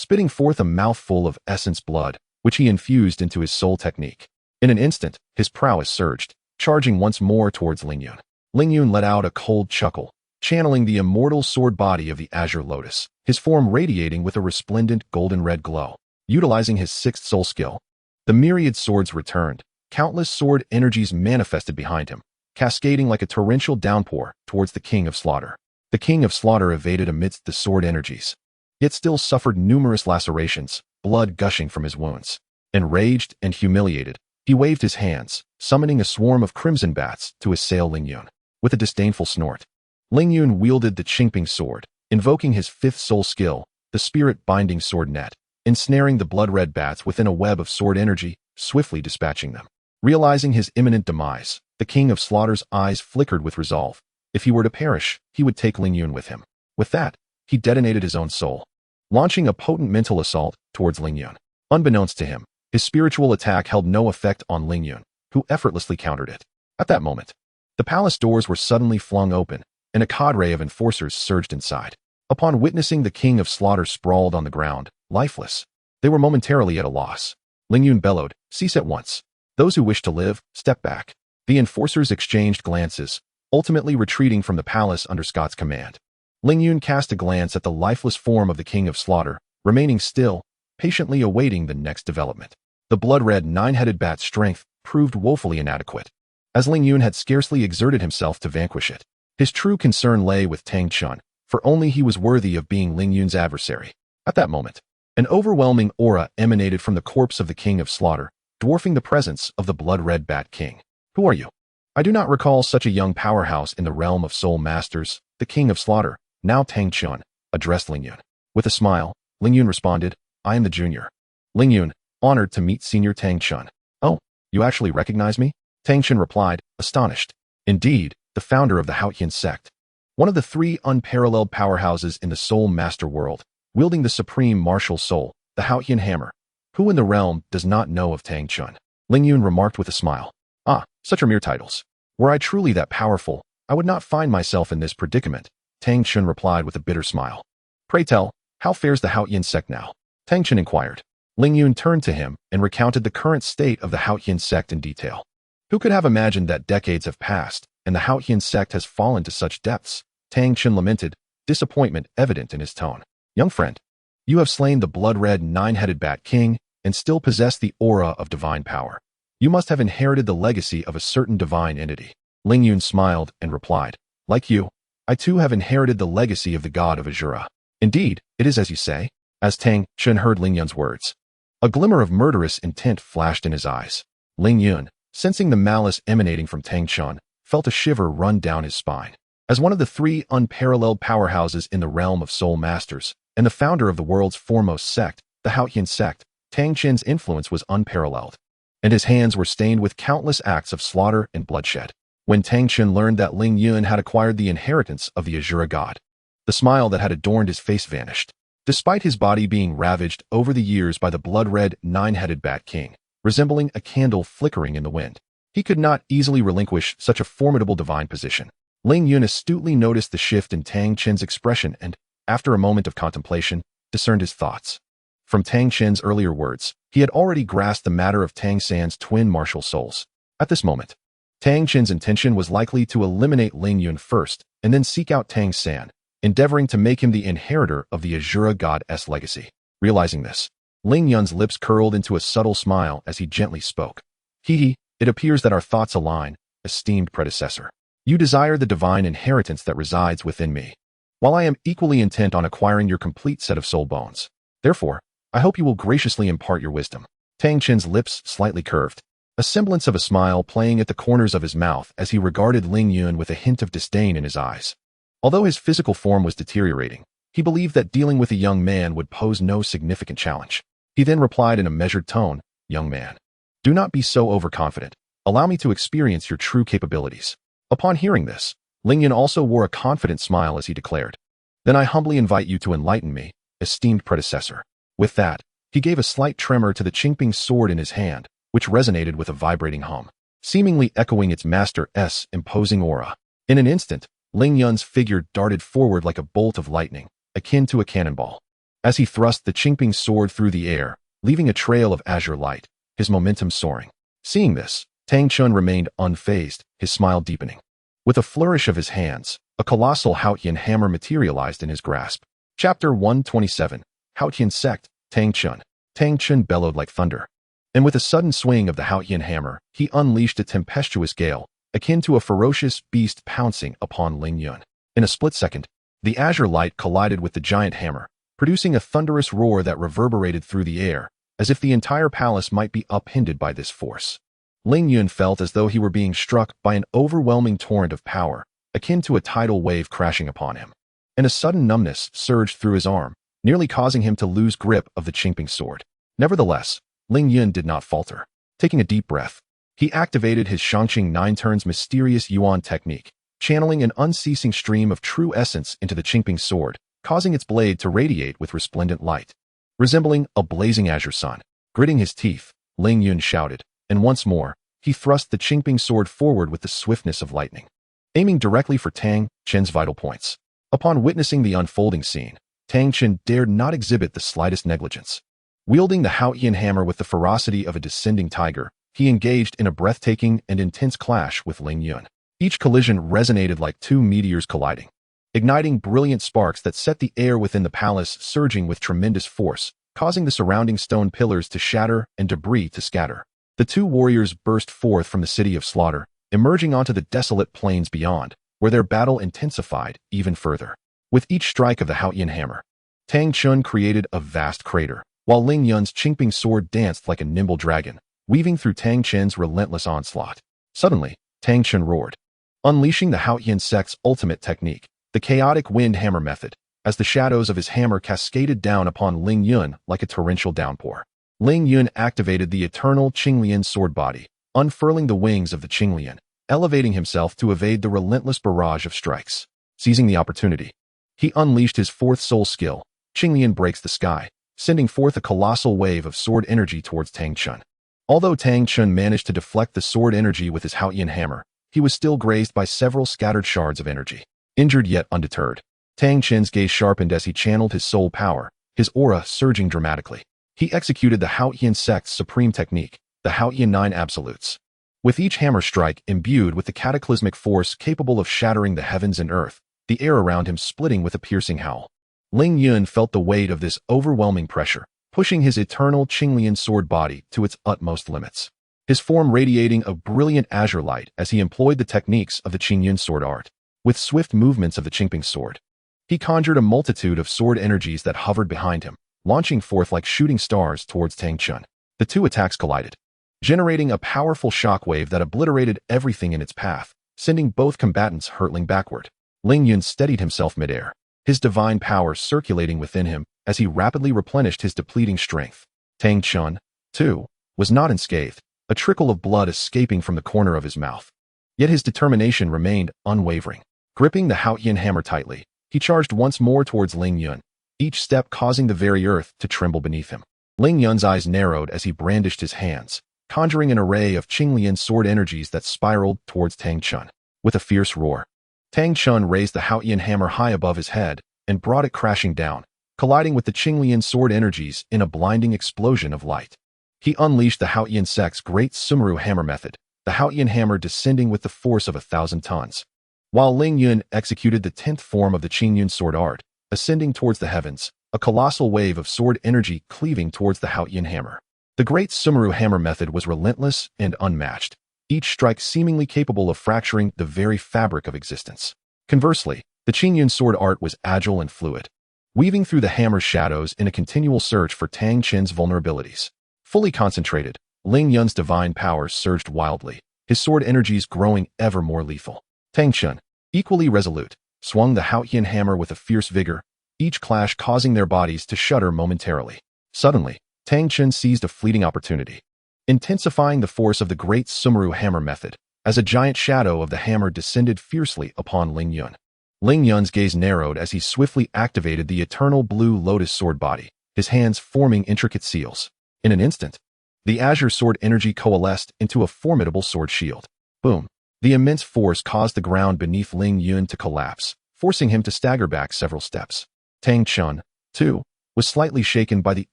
spitting forth a mouthful of essence blood, which he infused into his soul technique. In an instant, his prowess surged, charging once more towards Lingyun. Lingyun let out a cold chuckle, channeling the immortal sword body of the Azure Lotus, his form radiating with a resplendent golden-red glow. Utilizing his sixth soul skill, the myriad swords returned, countless sword energies manifested behind him, cascading like a torrential downpour towards the King of Slaughter. The King of Slaughter evaded amidst the sword energies, yet still suffered numerous lacerations, blood gushing from his wounds. Enraged and humiliated, he waved his hands, summoning a swarm of crimson bats to assail Lingyun. With a disdainful snort, Lingyun wielded the Qingping sword, invoking his fifth soul skill, the spirit-binding sword net, ensnaring the blood-red bats within a web of sword energy, swiftly dispatching them. Realizing his imminent demise, the King of Slaughter's eyes flickered with resolve. If he were to perish, he would take Lingyun with him. With that, he detonated his own soul, launching a potent mental assault towards Lingyun. Unbeknownst to him, his spiritual attack held no effect on Lingyun, who effortlessly countered it. At that moment, the palace doors were suddenly flung open, and a cadre of enforcers surged inside. Upon witnessing the King of Slaughter sprawled on the ground, lifeless, they were momentarily at a loss. Lingyun bellowed, "Cease at once. Those who wish to live, step back." The enforcers exchanged glances, ultimately retreating from the palace under Scott's command. Lingyun cast a glance at the lifeless form of the King of Slaughter, remaining still, patiently awaiting the next development. The blood-red nine-headed bat's strength proved woefully inadequate, as Lingyun had scarcely exerted himself to vanquish it. His true concern lay with Tang Chun, for only he was worthy of being Lingyun's adversary. At that moment, an overwhelming aura emanated from the corpse of the King of Slaughter, dwarfing the presence of the blood-red bat king. "Who are you?" "I do not recall such a young powerhouse in the realm of soul masters." The King of Slaughter, now Tang Chun, addressed Lingyun. With a smile, Lingyun responded, "I am the junior." Lingyun, honored to meet Senior Tang Chun. "Oh, you actually recognize me?" Tang Chun replied, astonished. "Indeed, the founder of the Haotian sect, one of the three unparalleled powerhouses in the soul master world, wielding the supreme martial soul, the Haotian hammer. Who in the realm does not know of Tang Chun?" Lingyun remarked with a smile. "Ah, such are mere titles. Were I truly that powerful, I would not find myself in this predicament." Tang Chun replied with a bitter smile. "Pray tell, how fares the Haotian sect now?" Tang Chun inquired. Lingyun turned to him and recounted the current state of the Haotian sect in detail. Who could have imagined that decades have passed, and the Haotian sect has fallen to such depths? Tang Chun lamented, disappointment evident in his tone. "Young friend, you have slain the blood-red nine-headed bat king and still possess the aura of divine power. You must have inherited the legacy of a certain divine entity." Lingyun smiled and replied, "Like you, I too have inherited the legacy of the god of Azure." "Indeed, it is as you say." As Tang Chun heard Lingyun's words, a glimmer of murderous intent flashed in his eyes. Lingyun, sensing the malice emanating from Tang Chun, felt a shiver run down his spine. As one of the three unparalleled powerhouses in the realm of soul masters, and the founder of the world's foremost sect, the Haotian sect, Tang Chun's influence was unparalleled, and his hands were stained with countless acts of slaughter and bloodshed. When Tang Chun learned that Lingyun had acquired the inheritance of the Azure god, the smile that had adorned his face vanished. Despite his body being ravaged over the years by the blood-red nine-headed bat king, resembling a candle flickering in the wind, he could not easily relinquish such a formidable divine position. Lingyun astutely noticed the shift in Tang Chun's expression and, after a moment of contemplation, discerned his thoughts. From Tang Chun's earlier words, he had already grasped the matter of Tang San's twin martial souls. At this moment, Tang Chun's intention was likely to eliminate Lingyun first and then seek out Tang San, endeavoring to make him the inheritor of the Azure god's legacy. Realizing this, Lingyun's lips curled into a subtle smile as he gently spoke. "It appears that our thoughts align, esteemed predecessor. You desire the divine inheritance that resides within me, while I am equally intent on acquiring your complete set of soul bones. Therefore, I hope you will graciously impart your wisdom." Tang Chun's lips slightly curved, a semblance of a smile playing at the corners of his mouth as he regarded Lingyun with a hint of disdain in his eyes. Although his physical form was deteriorating, he believed that dealing with a young man would pose no significant challenge. He then replied in a measured tone, "Young man, do not be so overconfident. Allow me to experience your true capabilities." Upon hearing this, Lingyun also wore a confident smile as he declared, "Then I humbly invite you to enlighten me, esteemed predecessor." With that, he gave a slight tremor to the Qingping sword in his hand, which resonated with a vibrating hum, seemingly echoing its master's imposing aura. In an instant, Lingyun's figure darted forward like a bolt of lightning, akin to a cannonball. as he thrust the Qingping sword through the air, leaving a trail of azure light, his momentum soaring. Seeing this, Tang Chun remained unfazed, his smile deepening. With a flourish of his hands, a colossal Haotian hammer materialized in his grasp. Chapter 127, Haotian Sect, Tang Chun. Tang Chun bellowed like thunder. And with a sudden swing of the Haotian hammer, he unleashed a tempestuous gale, akin to a ferocious beast pouncing upon Ling Yun. In a split second, the azure light collided with the giant hammer, producing a thunderous roar that reverberated through the air, as if the entire palace might be upended by this force. Ling Yun felt as though he were being struck by an overwhelming torrent of power, akin to a tidal wave crashing upon him. And a sudden numbness surged through his arm, nearly causing him to lose grip of the Qingping sword. Nevertheless, Ling Yun did not falter. Taking a deep breath, he activated his Shangqing 9 turns mysterious Yuan technique, channeling an unceasing stream of true essence into the Qingping sword, causing its blade to radiate with resplendent light. Resembling a blazing azure sun. Gritting his teeth, Ling Yun shouted, and once more, he thrust the Qingping sword forward with the swiftness of lightning, aiming directly for Tang Chun's vital points. Upon witnessing the unfolding scene, Tang Chun dared not exhibit the slightest negligence. Wielding the Haotian hammer with the ferocity of a descending tiger, he engaged in a breathtaking and intense clash with Ling Yun. Each collision resonated like two meteors colliding, igniting brilliant sparks that set the air within the palace surging with tremendous force, causing the surrounding stone pillars to shatter and debris to scatter. The two warriors burst forth from the city of slaughter, emerging onto the desolate plains beyond, where their battle intensified even further. With each strike of the Haotian hammer, Tang Chun created a vast crater, while Ling Yun's Qingping sword danced like a nimble dragon, weaving through Tang Chun's relentless onslaught. Suddenly, Tang Chun roared, unleashing the Haotian sect's ultimate technique, the chaotic wind hammer method, as the shadows of his hammer cascaded down upon Ling Yun like a torrential downpour. Ling Yun activated the eternal Qinglian sword body, unfurling the wings of the Qinglian, elevating himself to evade the relentless barrage of strikes. Seizing the opportunity, he unleashed his fourth soul skill, Qinglian Breaks the Sky, sending forth a colossal wave of sword energy towards Tang Chun. Although Tang Chun managed to deflect the sword energy with his Haotian hammer, he was still grazed by several scattered shards of energy. Injured yet undeterred, Tang Chun's gaze sharpened as he channeled his soul power, his aura surging dramatically. He executed the Haotian sect's supreme technique, the Haotian 9 absolutes. With each hammer strike imbued with the cataclysmic force capable of shattering the heavens and earth, the air around him splitting with a piercing howl. Ling Yun felt the weight of this overwhelming pressure, pushing his eternal Qinglian sword body to its utmost limits. His form radiating a brilliant azure light as he employed the techniques of the Qingping Sword Art. With swift movements of the Qingping sword, he conjured a multitude of sword energies that hovered behind him, launching forth like shooting stars towards Tang Chun. The two attacks collided, generating a powerful shockwave that obliterated everything in its path, sending both combatants hurtling backward. Ling Yun steadied himself midair, his divine power circulating within him as he rapidly replenished his depleting strength. Tang Chun, too, was not unscathed, a trickle of blood escaping from the corner of his mouth. Yet his determination remained unwavering. Gripping the Haotian hammer tightly, he charged once more towards Ling Yun, each step causing the very earth to tremble beneath him. Ling Yun's eyes narrowed as he brandished his hands, conjuring an array of Qinglian sword energies that spiraled towards Tang Chun. With a fierce roar, Tang Chun raised the Haotian hammer high above his head and brought it crashing down, colliding with the Qinglian sword energies in a blinding explosion of light. He unleashed the Haotian sect's great Sumeru hammer method, the Haotian hammer descending with the force of 1,000 tons. While Ling Yun executed the 10th form of the Qingping Sword Art, ascending towards the heavens, a colossal wave of sword energy cleaving towards the Haotian hammer. The great Sumeru hammer method was relentless and unmatched, each strike seemingly capable of fracturing the very fabric of existence. Conversely, the Qingping Sword Art was agile and fluid, weaving through the hammer's shadows in a continual search for Tang Chun's vulnerabilities. Fully concentrated, Ling Yun's divine powers surged wildly, his sword energies growing ever more lethal. Tang Chun, equally resolute, swung the Haotian hammer with a fierce vigor, each clash causing their bodies to shudder momentarily. Suddenly, Tang Chun seized a fleeting opportunity, intensifying the force of the great Sumeru hammer method, as a giant shadow of the hammer descended fiercely upon Ling Yun. Ling Yun's gaze narrowed as he swiftly activated the eternal blue lotus sword body, his hands forming intricate seals. In an instant, the azure sword energy coalesced into a formidable sword shield. Boom! The immense force caused the ground beneath Ling Yun to collapse, forcing him to stagger back several steps. Tang Chun, too, was slightly shaken by the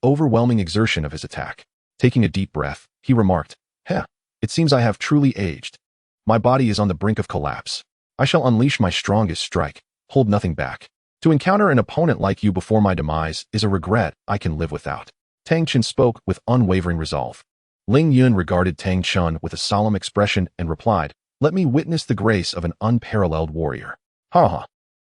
overwhelming exertion of his attack. Taking a deep breath, he remarked, it seems I have truly aged. My body is on the brink of collapse. I shall unleash my strongest strike, hold nothing back. To encounter an opponent like you before my demise is a regret I can live without. Tang Chen spoke with unwavering resolve. Ling Yun regarded Tang Chun with a solemn expression and replied, let me witness the grace of an unparalleled warrior.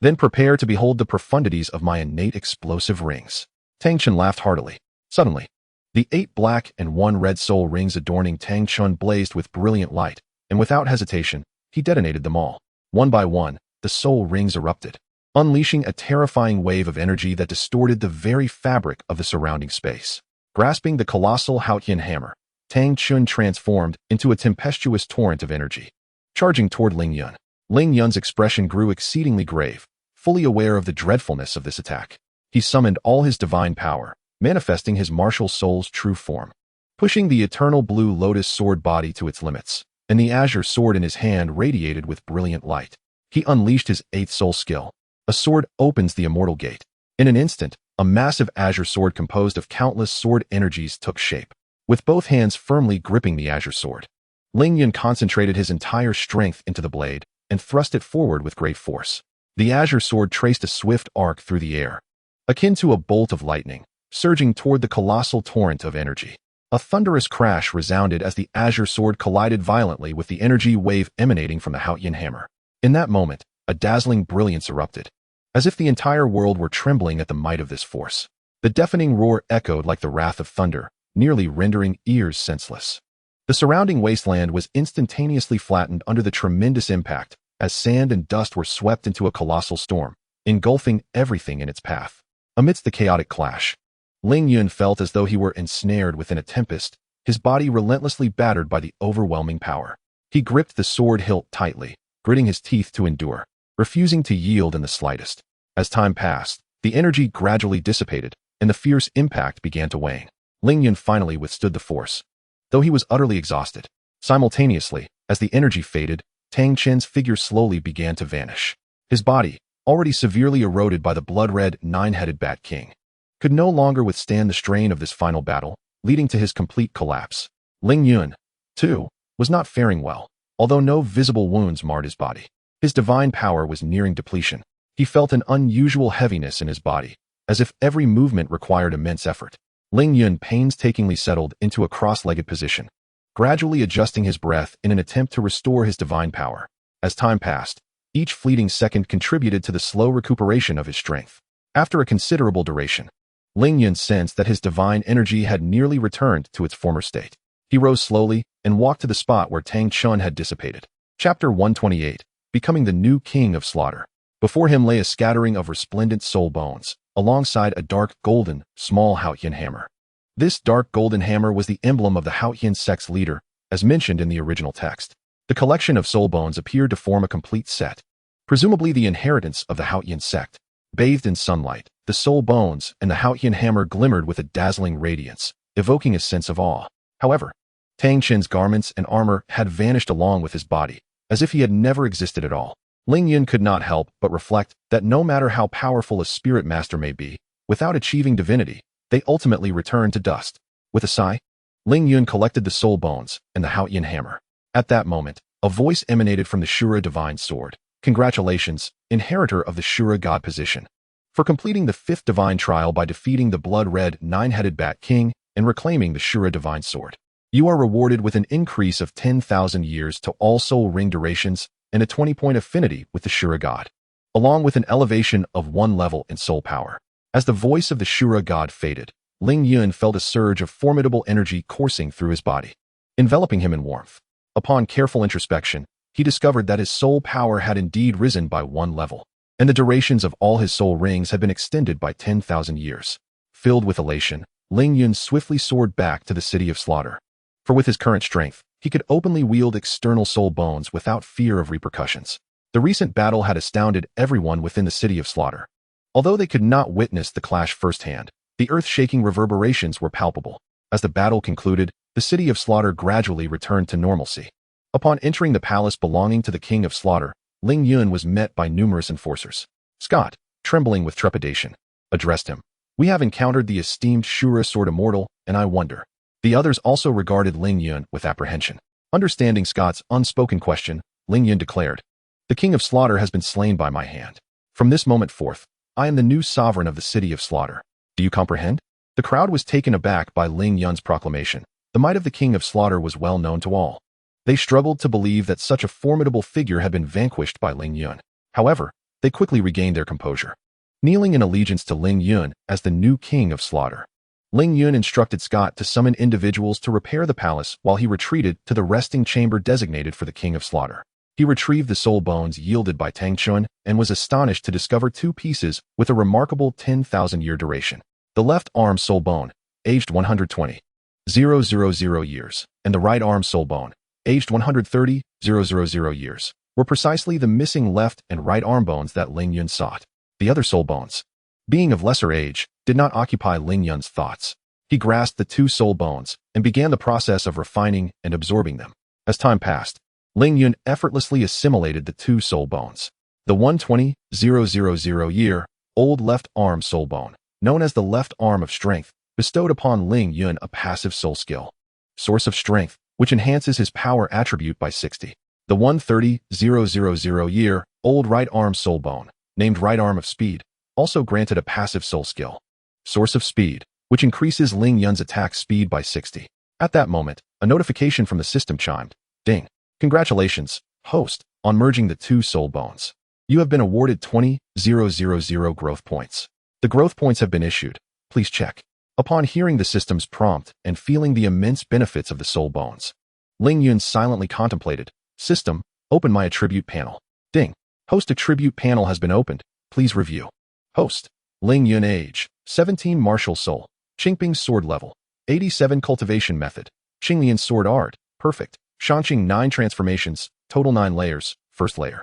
Then prepare to behold the profundities of my innate explosive rings. Tang Chen laughed heartily. Suddenly, the 8 black and 1 red soul rings adorning Tang Chun blazed with brilliant light, and without hesitation, he detonated them all. One by one, the soul rings erupted, unleashing a terrifying wave of energy that distorted the very fabric of the surrounding space. Grasping the colossal Haotian hammer, Tang Chun transformed into a tempestuous torrent of energy. Charging toward Ling Yun, Ling Yun's expression grew exceedingly grave, fully aware of the dreadfulness of this attack. He summoned all his divine power, manifesting his martial soul's true form. Pushing the eternal blue lotus sword body to its limits, and the azure sword in his hand radiated with brilliant light. He unleashed his 8th soul skill. A sword opens the immortal gate. In an instant, a massive azure sword composed of countless sword energies took shape. With both hands firmly gripping the azure sword, Ling Yun concentrated his entire strength into the blade and thrust it forward with great force. The azure sword traced a swift arc through the air, akin to a bolt of lightning, surging toward the colossal torrent of energy. A thunderous crash resounded as the azure sword collided violently with the energy wave emanating from the Haotian hammer. In that moment, a dazzling brilliance erupted, as if the entire world were trembling at the might of this force. The deafening roar echoed like the wrath of thunder, nearly rendering ears senseless. The surrounding wasteland was instantaneously flattened under the tremendous impact, as sand and dust were swept into a colossal storm, engulfing everything in its path. Amidst the chaotic clash, Ling Yun felt as though he were ensnared within a tempest, his body relentlessly battered by the overwhelming power. He gripped the sword hilt tightly, gritting his teeth to endure, refusing to yield in the slightest. As time passed, the energy gradually dissipated, and the fierce impact began to wane. Ling Yun finally withstood the force, though he was utterly exhausted. Simultaneously, as the energy faded, Tang Chen's figure slowly began to vanish. His body, already severely eroded by the blood-red 9-headed Bat King, could no longer withstand the strain of this final battle, leading to his complete collapse. Ling Yun, too, was not faring well, although no visible wounds marred his body. His divine power was nearing depletion. He felt an unusual heaviness in his body, as if every movement required immense effort. Ling Yun painstakingly settled into a cross-legged position, gradually adjusting his breath in an attempt to restore his divine power. As time passed, each fleeting second contributed to the slow recuperation of his strength. After a considerable duration, Ling Yun sensed that his divine energy had nearly returned to its former state. He rose slowly and walked to the spot where Tang Chun had dissipated. Chapter 128, Becoming the New King of Slaughter. Before him lay a scattering of resplendent soul bones, alongside a dark golden, small Haotian hammer. This dark golden hammer was the emblem of the Haotian sect's leader, as mentioned in the original text. The collection of soul bones appeared to form a complete set, presumably the inheritance of the Haotian sect. Bathed in sunlight, the soul bones and the Haotian hammer glimmered with a dazzling radiance, evoking a sense of awe. However, Tang Chen's garments and armor had vanished along with his body, as if he had never existed at all. Ling Yun could not help but reflect that no matter how powerful a spirit master may be, without achieving divinity, they ultimately return to dust. With a sigh, Ling Yun collected the soul bones and the Haotian hammer. At that moment, a voice emanated from the Shura divine sword. Congratulations, inheritor of the Shura god position, for completing the 5th divine trial by defeating the blood-red 9-headed Bat King and reclaiming the Shura divine sword. You are rewarded with an increase of 10,000 years to all soul ring durations and a 20-point affinity with the Shura god, along with an elevation of 1 level in soul power. As the voice of the Shura god faded, Ling Yun felt a surge of formidable energy coursing through his body, enveloping him in warmth. Upon careful introspection, he discovered that his soul power had indeed risen by 1 level, and the durations of all his soul rings had been extended by 10,000 years. Filled with elation, Ling Yun swiftly soared back to the city of slaughter. For with his current strength, he could openly wield external soul bones without fear of repercussions. The recent battle had astounded everyone within the city of slaughter. Although they could not witness the clash firsthand, the earth-shaking reverberations were palpable. As the battle concluded, the city of slaughter gradually returned to normalcy. Upon entering the palace belonging to the King of Slaughter, Ling Yun was met by numerous enforcers. Scott, trembling with trepidation, addressed him. We have encountered the esteemed Shura Sword Immortal, and I wonder. The others also regarded Ling Yun with apprehension. Understanding Scott's unspoken question, Ling Yun declared, "The King of Slaughter has been slain by my hand. From this moment forth, I am the new sovereign of the City of Slaughter. Do you comprehend?" The crowd was taken aback by Ling Yun's proclamation. The might of the King of Slaughter was well known to all. They struggled to believe that such a formidable figure had been vanquished by Ling Yun. However, they quickly regained their composure. Kneeling in allegiance to Ling Yun as the new King of Slaughter, Ling Yun instructed Scott to summon individuals to repair the palace while he retreated to the resting chamber designated for the King of Slaughter. He retrieved the soul bones yielded by Tang Chun and was astonished to discover two pieces with a remarkable 10,000-year duration. The left arm soul bone, aged 120,000 years, and the right arm soul bone, aged 130,000 years, were precisely the missing left and right arm bones that Ling Yun sought. The other soul bones, being of lesser age, did not occupy Ling Yun's thoughts. He grasped the two soul bones and began the process of refining and absorbing them. As time passed, Ling Yun effortlessly assimilated the two soul bones. The 120,000-year-old left arm soul bone, known as the left arm of strength, bestowed upon Ling Yun a passive soul skill, Source of Strength, which enhances his power attribute by 60. The 130,000-year-old right arm soul bone, named Right Arm of Speed, also granted a passive soul skill, Source of Speed, which increases Ling Yun's attack speed by 60. At that moment, a notification from the system chimed. Ding. Congratulations, host, on merging the two soul bones. You have been awarded 20,000 growth points. The growth points have been issued. Please check. Upon hearing the system's prompt and feeling the immense benefits of the soul bones, Ling Yun silently contemplated. System, open my attribute panel. Ding. Host attribute panel has been opened. Please review. Host, Ling Yun age, 17 martial soul, Qingping sword level, 87 cultivation method, Qinglian sword art, perfect, Shanqing 9 transformations, total 9 layers, first layer.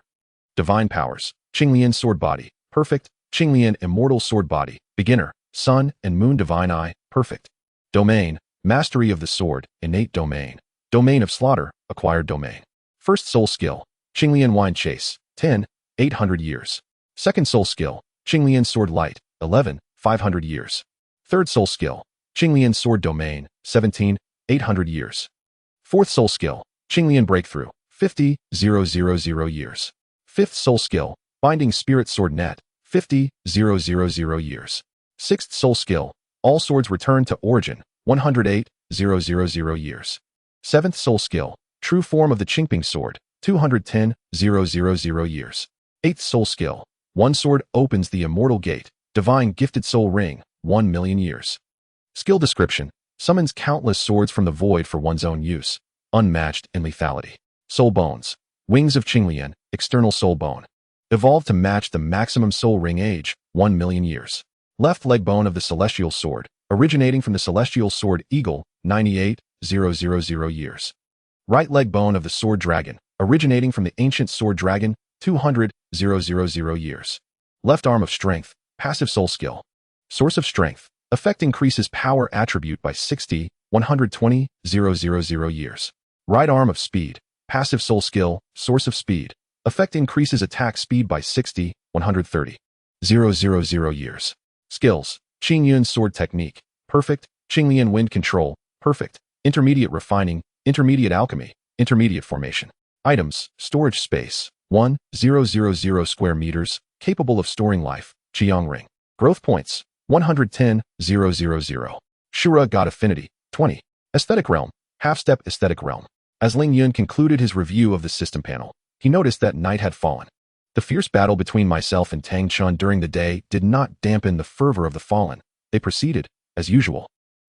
Divine powers, Qinglian sword body, perfect, Qinglian immortal sword body, beginner, sun and moon divine eye, perfect. Domain, mastery of the sword, innate domain. Domain of slaughter, acquired domain. First soul skill, Qinglian wine chase, 10, 800 years. Second soul skill, Qinglian sword light, 11, 500 years. Third soul skill, Qinglian sword domain, 17, 800 years. Fourth soul skill, Qinglian breakthrough, 50,000 years. Fifth soul skill, binding spirit sword net, 50,000 years. Sixth soul skill, all swords return to origin, 108,000 years. Seventh soul skill, true form of the Qingping sword, 210,000 years. Eighth soul skill, one sword opens the immortal gate, divine gifted soul ring, 1,000,000 years. Skill description, summons countless swords from the void for one's own use, unmatched in lethality. Soul bones, wings of Qinglian, external soul bone. Evolved to match the maximum soul ring age, 1,000,000 years. Left leg bone of the celestial sword, originating from the celestial sword eagle, 98,000 years. Right leg bone of the sword dragon, originating from the ancient sword dragon, 200,000 years. Left arm of strength, passive soul skill. Source of Strength, effect increases power attribute by 60, 120,000 years. Right arm of speed, passive soul skill, Source of Speed, effect increases attack speed by 60, 130,000 years. Skills, Qingyun sword technique, perfect, Qinglian wind control, perfect, intermediate refining, intermediate alchemy, intermediate formation. Items, storage space, 1,000 square meters, capable of storing life, Qiang ring. Growth points, 110,000. Shura God Affinity, 20. Aesthetic realm, half-step aesthetic realm. As Ling Yun concluded his review of the system panel, he noticed that night had fallen. The fierce battle between myself and Tang Chun during the day did not dampen the fervor of the fallen. They proceeded, as usual,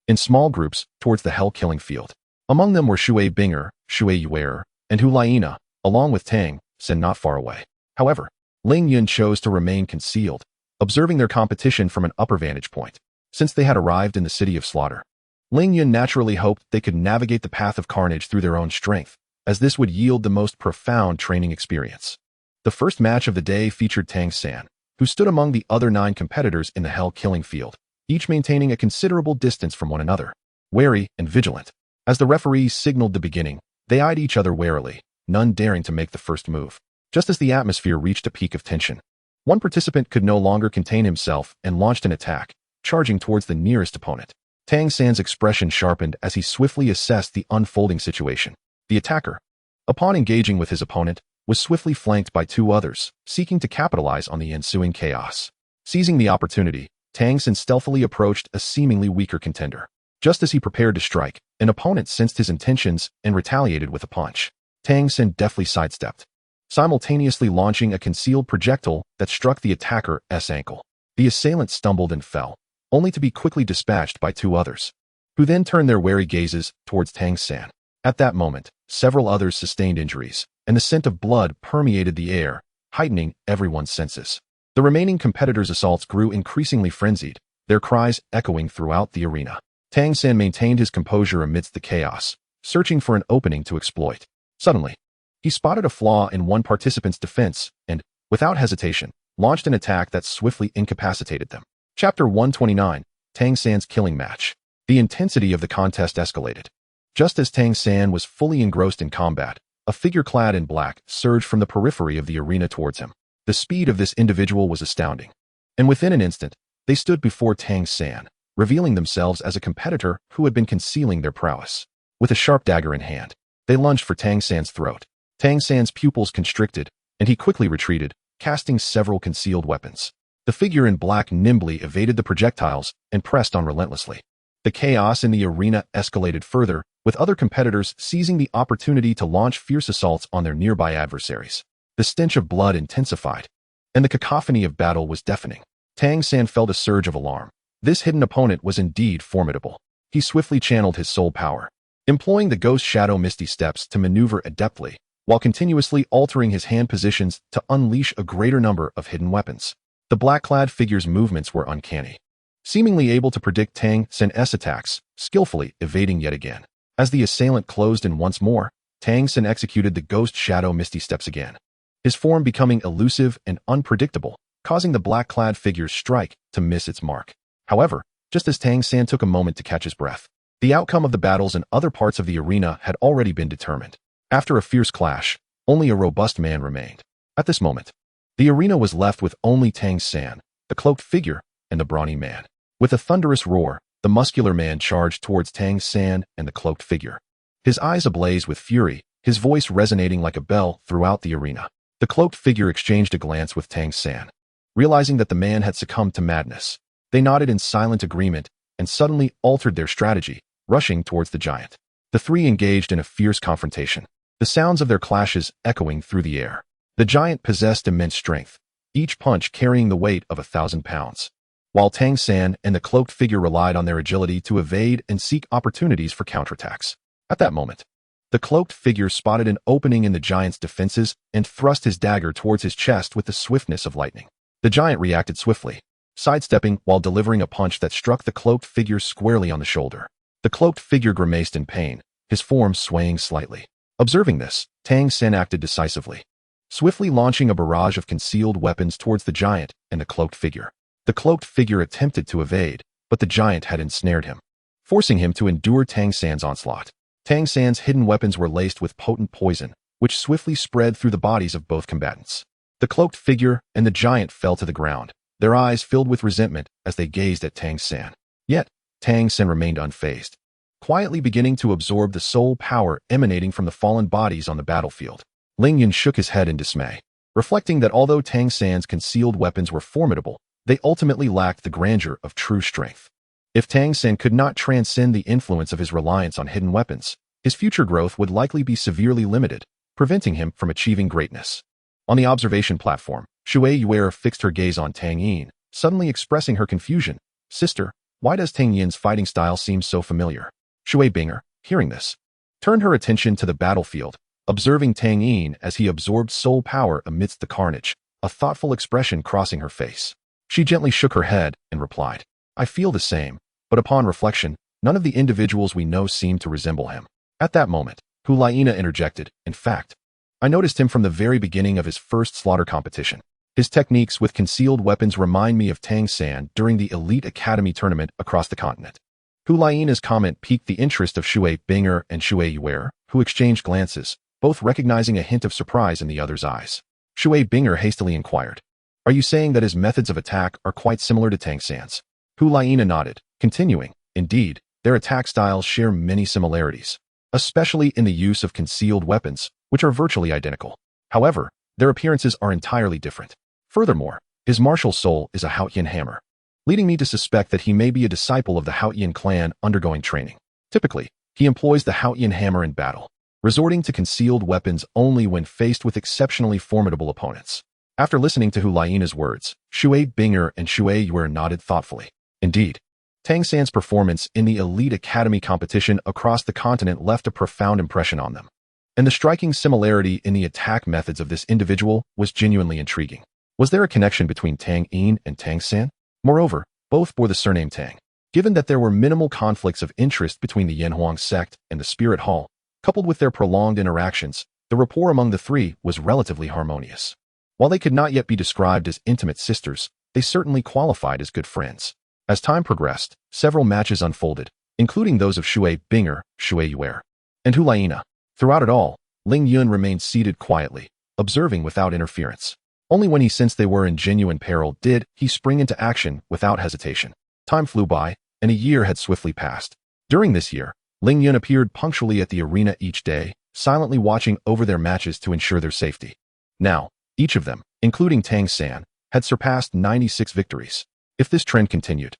in small groups towards the hell-killing field. Among them were Shui Binger, Shui Yuer, and Hu Laina, along with Tang Sen not far away. However, Ling Yun chose to remain concealed, observing their competition from an upper vantage point. Since they had arrived in the City of Slaughter, Ling Yun naturally hoped they could navigate the path of carnage through their own strength, as this would yield the most profound training experience. The first match of the day featured Tang San, who stood among the other 9 competitors in the hell-killing field, each maintaining a considerable distance from one another, wary and vigilant. As the referees signaled the beginning, they eyed each other warily, none daring to make the first move. Just as the atmosphere reached a peak of tension, one participant could no longer contain himself and launched an attack, charging towards the nearest opponent. Tang San's expression sharpened as he swiftly assessed the unfolding situation. The attacker, upon engaging with his opponent, was swiftly flanked by two others, seeking to capitalize on the ensuing chaos. Seizing the opportunity, Tang San stealthily approached a seemingly weaker contender. Just as he prepared to strike, an opponent sensed his intentions and retaliated with a punch. Tang San deftly sidestepped, simultaneously launching a concealed projectile that struck the attacker's ankle. The assailant stumbled and fell, only to be quickly dispatched by two others, who then turned their wary gazes towards Tang San. At that moment, several others sustained injuries, and the scent of blood permeated the air, heightening everyone's senses. The remaining competitors' assaults grew increasingly frenzied, their cries echoing throughout the arena. Tang San maintained his composure amidst the chaos, searching for an opening to exploit. Suddenly, he spotted a flaw in one participant's defense and, without hesitation, launched an attack that swiftly incapacitated them. Chapter 129, Tang San's Killing Match. The intensity of the contest escalated. Just as Tang San was fully engrossed in combat, a figure clad in black surged from the periphery of the arena towards him. The speed of this individual was astounding, and within an instant, they stood before Tang San, revealing themselves as a competitor who had been concealing their prowess. With a sharp dagger in hand, they lunged for Tang San's throat. Tang San's pupils constricted, and he quickly retreated, casting several concealed weapons. The figure in black nimbly evaded the projectiles and pressed on relentlessly. The chaos in the arena escalated further, with other competitors seizing the opportunity to launch fierce assaults on their nearby adversaries. The stench of blood intensified, and the cacophony of battle was deafening. Tang San felt a surge of alarm. This hidden opponent was indeed formidable. He swiftly channeled his soul power, employing the Ghost Shadow Misty Steps to maneuver adeptly, while continuously altering his hand positions to unleash a greater number of hidden weapons. The black-clad figure's movements were uncanny, seemingly able to predict Tang San's attacks, skillfully evading yet again. As the assailant closed in once more, Tang San executed the Ghost Shadow Misty Steps again, his form becoming elusive and unpredictable, causing the black-clad figure's strike to miss its mark. However, just as Tang San took a moment to catch his breath, the outcome of the battles in other parts of the arena had already been determined. After a fierce clash, only a robust man remained. At this moment, the arena was left with only Tang San, the cloaked figure, and the brawny man. With a thunderous roar, the muscular man charged towards Tang San and the cloaked figure. His eyes ablaze with fury, his voice resonating like a bell throughout the arena. The cloaked figure exchanged a glance with Tang San. Realizing that the man had succumbed to madness, they nodded in silent agreement and suddenly altered their strategy, rushing towards the giant. The three engaged in a fierce confrontation, the sounds of their clashes echoing through the air. The giant possessed immense strength, each punch carrying the weight of 1,000 pounds, while Tang San and the cloaked figure relied on their agility to evade and seek opportunities for counterattacks. At that moment, the cloaked figure spotted an opening in the giant's defenses and thrust his dagger towards his chest with the swiftness of lightning. The giant reacted swiftly, sidestepping while delivering a punch that struck the cloaked figure squarely on the shoulder. The cloaked figure grimaced in pain, his form swaying slightly. Observing this, Tang San acted decisively, swiftly launching a barrage of concealed weapons towards the giant and the cloaked figure. The cloaked figure attempted to evade, but the giant had ensnared him, forcing him to endure Tang San's onslaught. Tang San's hidden weapons were laced with potent poison, which swiftly spread through the bodies of both combatants. The cloaked figure and the giant fell to the ground, their eyes filled with resentment as they gazed at Tang San. Yet, Tang San remained unfazed, quietly beginning to absorb the soul power emanating from the fallen bodies on the battlefield. Ling Yun shook his head in dismay, reflecting that although Tang San's concealed weapons were formidable, they ultimately lacked the grandeur of true strength. If Tang San could not transcend the influence of his reliance on hidden weapons, his future growth would likely be severely limited, preventing him from achieving greatness. On the observation platform, Shui Yuer fixed her gaze on Tang Yin, suddenly expressing her confusion. "Sister, why does Tang Yin's fighting style seem so familiar?" Shui Binger, hearing this, turned her attention to the battlefield, observing Tang Yin as he absorbed soul power amidst the carnage, a thoughtful expression crossing her face. She gently shook her head and replied, "I feel the same, but upon reflection, none of the individuals we know seem to resemble him." At that moment, Hu Laina interjected, "In fact, I noticed him from the very beginning of his first slaughter competition. His techniques with concealed weapons remind me of Tang San during the Elite Academy tournament across the continent." Hu Laina's comment piqued the interest of Shui Binger and Shui Yuer, who exchanged glances, both recognizing a hint of surprise in the other's eyes. Shui Binger hastily inquired, "Are you saying that his methods of attack are quite similar to Tang San's?" Hu Laina nodded, continuing, indeed, their attack styles share many similarities, especially in the use of concealed weapons, which are virtually identical. However, their appearances are entirely different. Furthermore, his martial soul is a Haotian hammer, leading me to suspect that he may be a disciple of the Haotian clan undergoing training. Typically, he employs the Haotian hammer in battle, resorting to concealed weapons only when faced with exceptionally formidable opponents. After listening to Hu Laina's words, Shui Binger and Shui Yue nodded thoughtfully. Indeed, Tang San's performance in the elite academy competition across the continent left a profound impression on them, and the striking similarity in the attack methods of this individual was genuinely intriguing. Was there a connection between Tang Yin and Tang San? Moreover, both bore the surname Tang. Given that there were minimal conflicts of interest between the Yanhuang sect and the Spirit Hall, coupled with their prolonged interactions, the rapport among the three was relatively harmonious. While they could not yet be described as intimate sisters, they certainly qualified as good friends. As time progressed, several matches unfolded, including those of Shui Binger, Shui Yue, and Hu Laina. Throughout it all, Ling Yun remained seated quietly, observing without interference. Only when he sensed they were in genuine peril did he spring into action without hesitation. Time flew by, and a year had swiftly passed. During this year, Ling Yun appeared punctually at the arena each day, silently watching over their matches to ensure their safety. Now, each of them, including Tang San, had surpassed 96 victories. If this trend continued,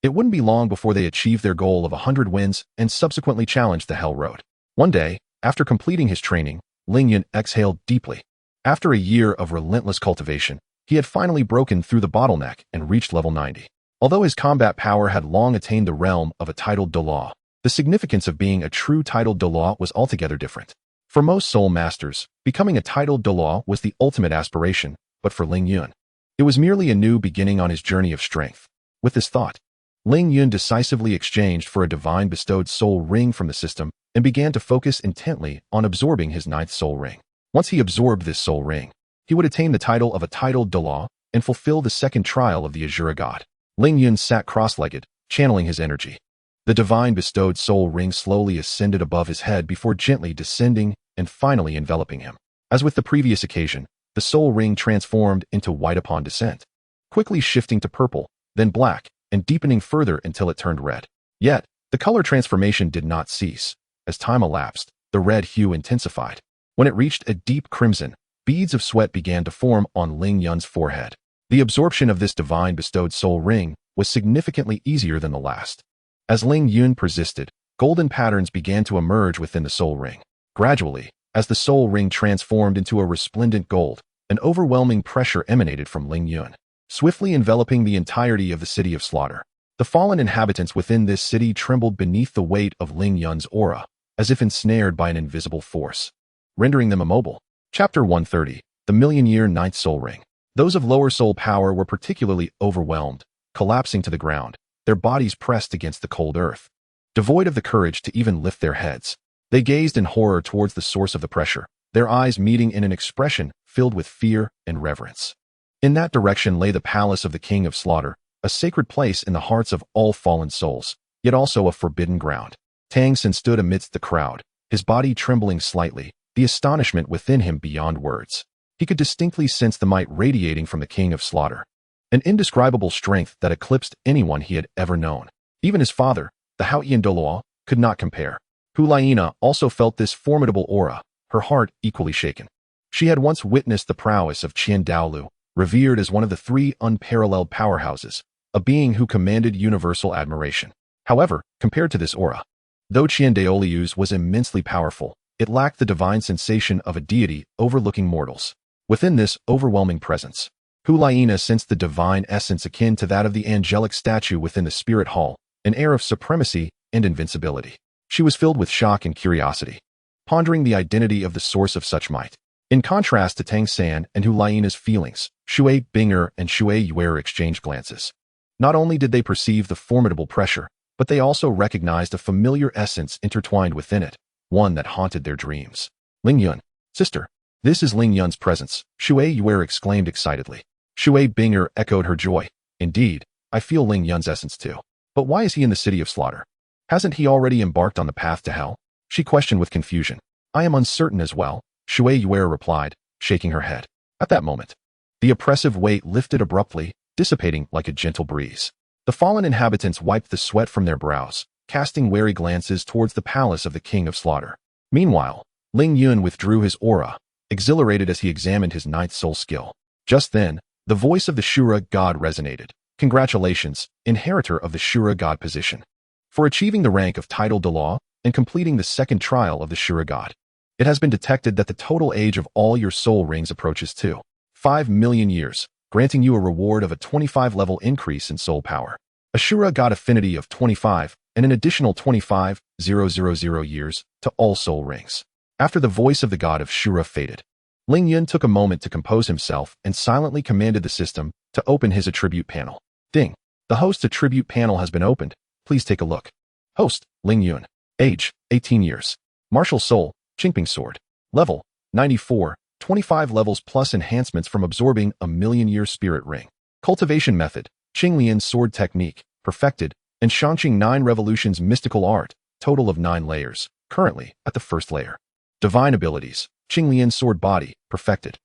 it wouldn't be long before they achieved their goal of 100 wins and subsequently challenged the Hell Road. One day, after completing his training, Ling Yun exhaled deeply. After a year of relentless cultivation, he had finally broken through the bottleneck and reached level 90. Although his combat power had long attained the realm of a titled Douluo, the significance of being a true titled Douluo was altogether different. For most soul masters, becoming a titled Douluo was the ultimate aspiration, but for Ling Yun, it was merely a new beginning on his journey of strength. With this thought, Ling Yun decisively exchanged for a divine bestowed soul ring from the system and began to focus intently on absorbing his 9th soul ring. Once he absorbed this soul ring, he would attain the title of a titled Douluo and fulfill the second trial of the Azure God. Ling Yun sat cross-legged, channeling his energy. The divine bestowed soul ring slowly ascended above his head before gently descending and finally enveloping him. As with the previous occasion, the soul ring transformed into white upon descent, quickly shifting to purple, then black, and deepening further until it turned red. Yet, the color transformation did not cease. As time elapsed, the red hue intensified. When it reached a deep crimson, beads of sweat began to form on Ling Yun's forehead. The absorption of this divine bestowed soul ring was significantly easier than the last. As Ling Yun persisted, golden patterns began to emerge within the soul ring. Gradually, as the soul ring transformed into a resplendent gold, an overwhelming pressure emanated from Ling Yun, swiftly enveloping the entirety of the city of slaughter. The fallen inhabitants within this city trembled beneath the weight of Ling Yun's aura, as if ensnared by an invisible force, rendering them immobile. Chapter 130, The Million-Year 9th Soul Ring. Those of lower soul power were particularly overwhelmed, collapsing to the ground, their bodies pressed against the cold earth. Devoid of the courage to even lift their heads, they gazed in horror towards the source of the pressure, their eyes meeting in an expression filled with fear and reverence. In that direction lay the palace of the King of Slaughter, a sacred place in the hearts of all fallen souls, yet also a forbidden ground. Tang San stood amidst the crowd, his body trembling slightly, the astonishment within him beyond words. He could distinctly sense the might radiating from the King of Slaughter, an indescribable strength that eclipsed anyone he had ever known. Even his father, the Haotian Douluo, could not compare. Hu Laina also felt this formidable aura, her heart equally shaken. She had once witnessed the prowess of Qian Douluo, revered as one of the 3 unparalleled powerhouses, a being who commanded universal admiration. However, compared to this aura, though Qian Douluo's was immensely powerful, it lacked the divine sensation of a deity overlooking mortals. Within this overwhelming presence, Hu Laina sensed the divine essence akin to that of the angelic statue within the Spirit Hall, an air of supremacy and invincibility. She was filled with shock and curiosity, pondering the identity of the source of such might. In contrast to Tang San and Hu Laina's feelings, Shui Binger and Shui Yue exchanged glances. Not only did they perceive the formidable pressure, but they also recognized a familiar essence intertwined within it, one that haunted their dreams. Ling Yun, sister, this is Ling Yun's presence, Shui Yue exclaimed excitedly. Shui Binger echoed her joy. Indeed, I feel Ling Yun's essence too. But why is he in the city of slaughter? Hasn't he already embarked on the path to hell? She questioned with confusion. I am uncertain as well, Shui Yue replied, shaking her head. At that moment, the oppressive weight lifted abruptly, dissipating like a gentle breeze. The fallen inhabitants wiped the sweat from their brows, casting wary glances towards the palace of the King of Slaughter. Meanwhile, Ling Yun withdrew his aura, exhilarated as he examined his ninth soul skill. Just then, the voice of the Shura god resonated. Congratulations, inheritor of the Shura god position, for achieving the rank of title Douluo and completing the second trial of the Shura god. It has been detected that the total age of all your soul rings approaches 5 million years, granting you a reward of a 25-level increase in soul power. A Shura god affinity of 25 and an additional 25,000 years to all soul rings. After the voice of the god of Shura faded, Ling Yun took a moment to compose himself and silently commanded the system to open his attribute panel. Ding. The host's attribute panel has been opened. Please take a look. Host, Ling Yun. Age, 18 years. Martial Soul, Qingping Sword. Level, 94, 25 levels plus enhancements from absorbing a million-year spirit ring. Cultivation method, Qinglian Sword Technique, perfected, and Shangqing 9 Revolutions Mystical Art, total of 9 layers, currently at the first layer. Divine abilities, Qinglian Sword Body, perfected.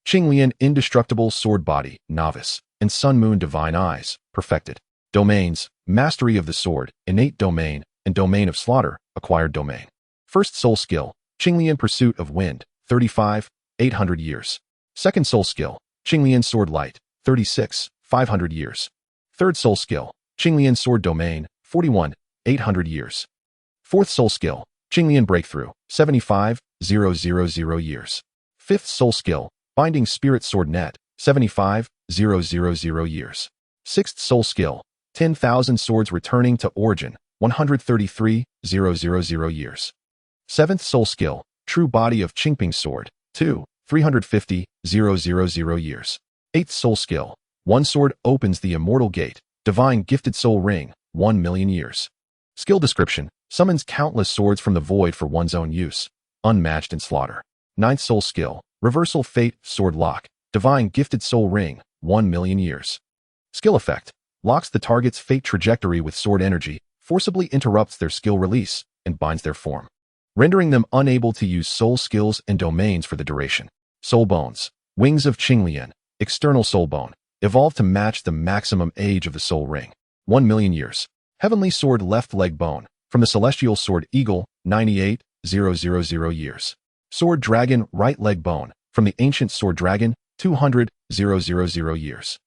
Qinglian Indestructible Sword Body, novice, and Sun Moon Divine Eyes, perfected. Domains, Mastery of the Sword, Innate Domain, and Domain of Slaughter, Acquired Domain. First Soul Skill, Qinglian Pursuit of Wind, 35, 800 years. Second Soul Skill, Qinglian Sword Light, 36, 500 years. Third Soul Skill, Qinglian Sword Domain, 41, 800 years. Fourth Soul Skill, Qinglian Breakthrough, 75,000 years. Fifth Soul Skill, Binding Spirit Sword Net, 75,000 years. Sixth Soul Skill, 10,000 Swords Returning to Origin, 133,000 years. Seventh Soul Skill, True Body of Qingping Sword, 350,000 years. Eighth Soul Skill, One Sword Opens the Immortal Gate, Divine Gifted Soul Ring, 1 million years. Skill Description, Summons countless swords from the void for one's own use, unmatched in slaughter. Ninth Soul Skill, Reversal Fate Sword Lock, Divine Gifted Soul Ring, 1 million years. Skill Effect, locks the target's fate trajectory with sword energy, forcibly interrupts their skill release, and binds their form, rendering them unable to use soul skills and domains for the duration. Soul Bones, Wings of Qinglian, External Soul Bone, evolved to match the maximum age of the soul ring, 1 million years. Heavenly Sword Left Leg Bone, from the Celestial Sword Eagle, 98,000 years. Sword Dragon Right Leg Bone, from the Ancient Sword Dragon, 200,000 years.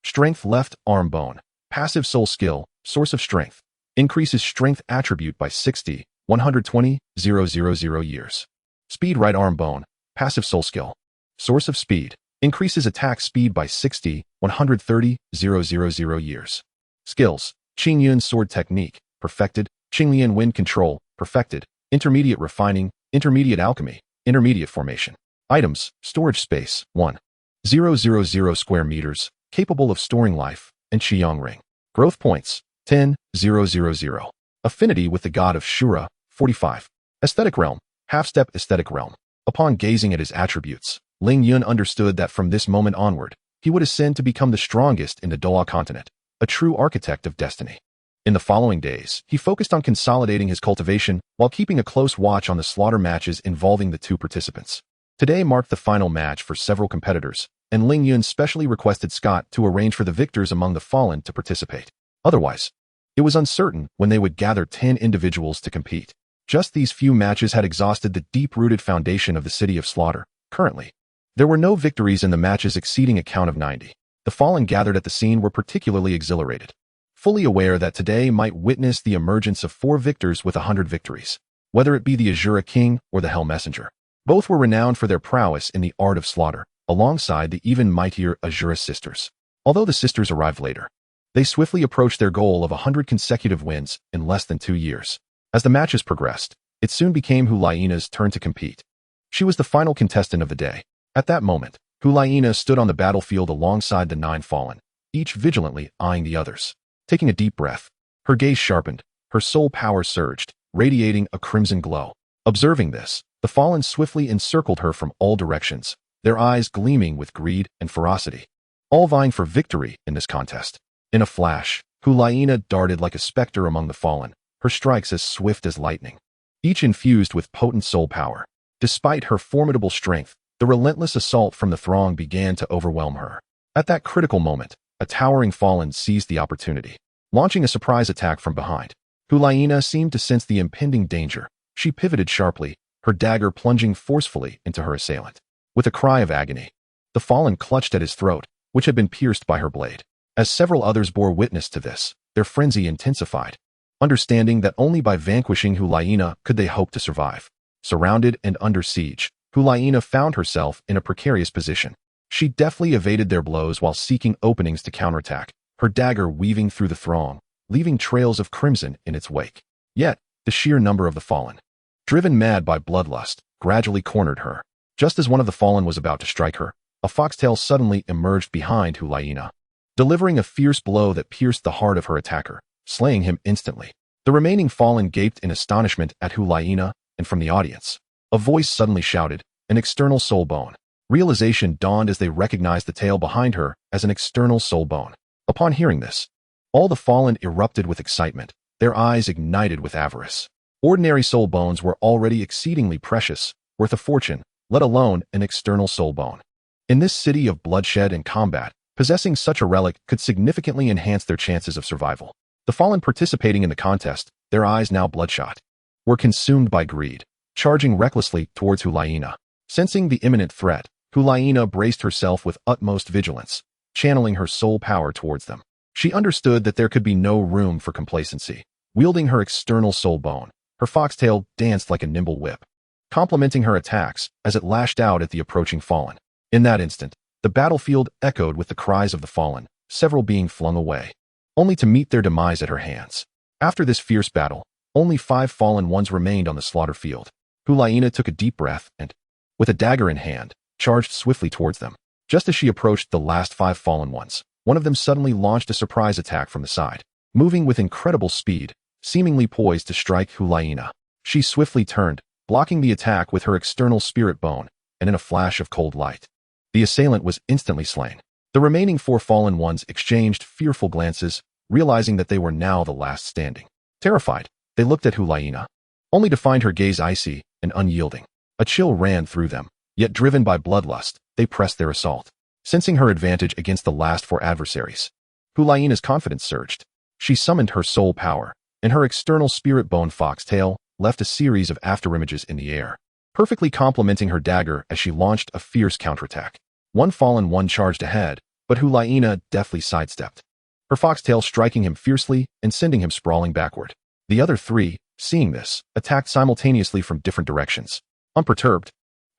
Strength Left Arm Bone, Passive Soul Skill, Source of Strength, increases Strength attribute by 60, 120,000 years. Speed Right Arm Bone, Passive Soul Skill, Source of Speed, increases attack speed by 60, 130,000 years. Skills, Qingyun Sword Technique, perfected. Qinglian Wind Control, perfected. Intermediate Refining, Intermediate Alchemy, Intermediate Formation. Items, Storage Space, 1,000 square meters, capable of storing life, and Qiyang Ring. Growth Points, 10,000. Affinity with the God of Shura, 45. Aesthetic Realm, Half-Step Aesthetic Realm. Upon gazing at his attributes, Ling Yun understood that from this moment onward, he would ascend to become the strongest in the Douluo Continent, a true architect of destiny. In the following days, he focused on consolidating his cultivation while keeping a close watch on the slaughter matches involving the two participants. Today marked the final match for several competitors, and Ling Yun specially requested Scott to arrange for the victors among the fallen to participate. Otherwise, it was uncertain when they would gather 10 individuals to compete. Just these few matches had exhausted the deep-rooted foundation of the City of Slaughter. Currently, there were no victories in the matches exceeding a count of 90. The fallen gathered at the scene were particularly exhilarated, fully aware that today might witness the emergence of 4 victors with 100 victories, whether it be the Azure King or the Hell Messenger. Both were renowned for their prowess in the art of slaughter, alongside the even mightier Azure sisters. Although the sisters arrived later, they swiftly approached their goal of 100 consecutive wins in less than 2 years. As the matches progressed, it soon became Hulaina's turn to compete. She was the final contestant of the day. At that moment, Hulaina stood on the battlefield alongside the 9 fallen, each vigilantly eyeing the others. Taking a deep breath, her gaze sharpened, her soul power surged, radiating a crimson glow. Observing this, the fallen swiftly encircled her from all directions, their eyes gleaming with greed and ferocity, all vying for victory in this contest. In a flash, Hulaina darted like a specter among the fallen, her strikes as swift as lightning, each infused with potent soul power. Despite her formidable strength, the relentless assault from the throng began to overwhelm her. At that critical moment, a towering fallen seized the opportunity. launching a surprise attack from behind. Hulaina seemed to sense the impending danger. She pivoted sharply, her dagger plunging forcefully into her assailant. With a cry of agony, the fallen clutched at his throat, which had been pierced by her blade. As several others bore witness to this, their frenzy intensified, understanding that only by vanquishing Hulaina could they hope to survive. Surrounded and under siege, Hulaina found herself in a precarious position. She deftly evaded their blows while seeking openings to counterattack, her dagger weaving through the throng, leaving trails of crimson in its wake. Yet, the sheer number of the fallen, driven mad by bloodlust, gradually cornered her. Just as one of the fallen was about to strike her, a foxtail suddenly emerged behind Hulaina, delivering a fierce blow that pierced the heart of her attacker, slaying him instantly. The remaining fallen gaped in astonishment at Hulaina, and from the audience, a voice suddenly shouted, "An external soul bone." Realization dawned as they recognized the tail behind her as an external soul bone. Upon hearing this, all the fallen erupted with excitement, their eyes ignited with avarice. Ordinary soul bones were already exceedingly precious, worth a fortune, let alone an external soul bone. In this city of bloodshed and combat, possessing such a relic could significantly enhance their chances of survival. The fallen participating in the contest, their eyes now bloodshot, were consumed by greed, charging recklessly towards Hulaina. Sensing the imminent threat, Hulaina braced herself with utmost vigilance, channeling her soul power towards them. She understood that there could be no room for complacency. Wielding her external soul bone, her foxtail danced like a nimble whip, complementing her attacks as it lashed out at the approaching fallen. In that instant, the battlefield echoed with the cries of the fallen, several being flung away, only to meet their demise at her hands. After this fierce battle, only 5 fallen ones remained on the slaughter field. Hulaina took a deep breath and, with a dagger in hand, charged swiftly towards them. Just as she approached the last 5 fallen ones, one of them suddenly launched a surprise attack from the side. Moving with incredible speed, seemingly poised to strike Hulaina, she swiftly turned, blocking the attack with her external spirit bone, and in a flash of cold light, the assailant was instantly slain. The remaining 4 fallen ones exchanged fearful glances, realizing that they were now the last standing. Terrified, they looked at Hulaina, only to find her gaze icy and unyielding. A chill ran through them, yet driven by bloodlust, they pressed their assault. Sensing her advantage against the last 4 adversaries, Hulaina's confidence surged. She summoned her soul power, and her external spirit bone foxtail left a series of afterimages in the air, perfectly complementing her dagger as she launched a fierce counterattack. One fallen one charged ahead, but Hulaina deftly sidestepped, her foxtail striking him fiercely and sending him sprawling backward. The other 3, seeing this, attacked simultaneously from different directions. Unperturbed,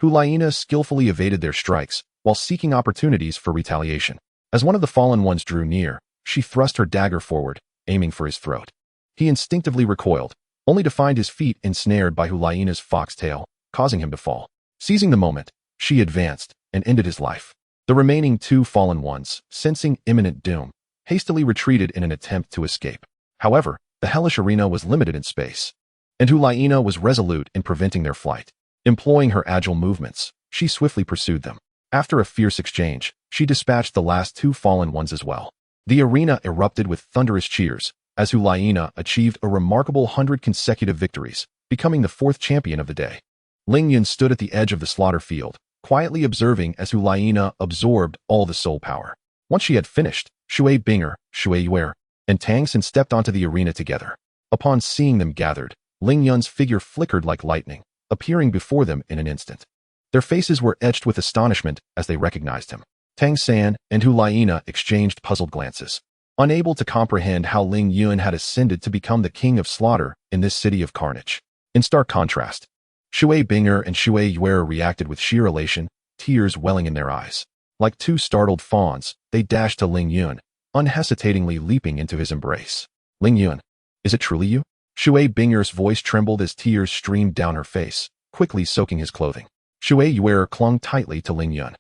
Hulaina skillfully evaded their strikes while seeking opportunities for retaliation. As one of the fallen ones drew near, she thrust her dagger forward, aiming for his throat. He instinctively recoiled, only to find his feet ensnared by Hulaina's foxtail, causing him to fall. Seizing the moment, she advanced and ended his life. The remaining 2 fallen ones, sensing imminent doom, hastily retreated in an attempt to escape. However, the hellish arena was limited in space, and Hulaina was resolute in preventing their flight. Employing her agile movements, she swiftly pursued them. After a fierce exchange, she dispatched the last 2 fallen ones as well. The arena erupted with thunderous cheers, as Hulaina achieved a remarkable 100 consecutive victories, becoming the 4th champion of the day. Ling Yun stood at the edge of the slaughter field, quietly observing as Hulaina absorbed all the soul power. Once she had finished, Shui Binger, Shui Yuer, and Tang Xin stepped onto the arena together. Upon seeing them gathered, Ling Yun's figure flickered like lightning, appearing before them in an instant. Their faces were etched with astonishment as they recognized him. Tang San and Hulaina exchanged puzzled glances, unable to comprehend how Ling Yun had ascended to become the king of slaughter in this city of carnage. In stark contrast, Shui Binger and Shui Yuer reacted with sheer elation, tears welling in their eyes. Like 2 startled fawns, they dashed to Ling Yun, unhesitatingly leaping into his embrace. "Ling Yun, is it truly you?" Shui Binger's voice trembled as tears streamed down her face, quickly soaking his clothing. Shui Yuer clung tightly to Ling Yun,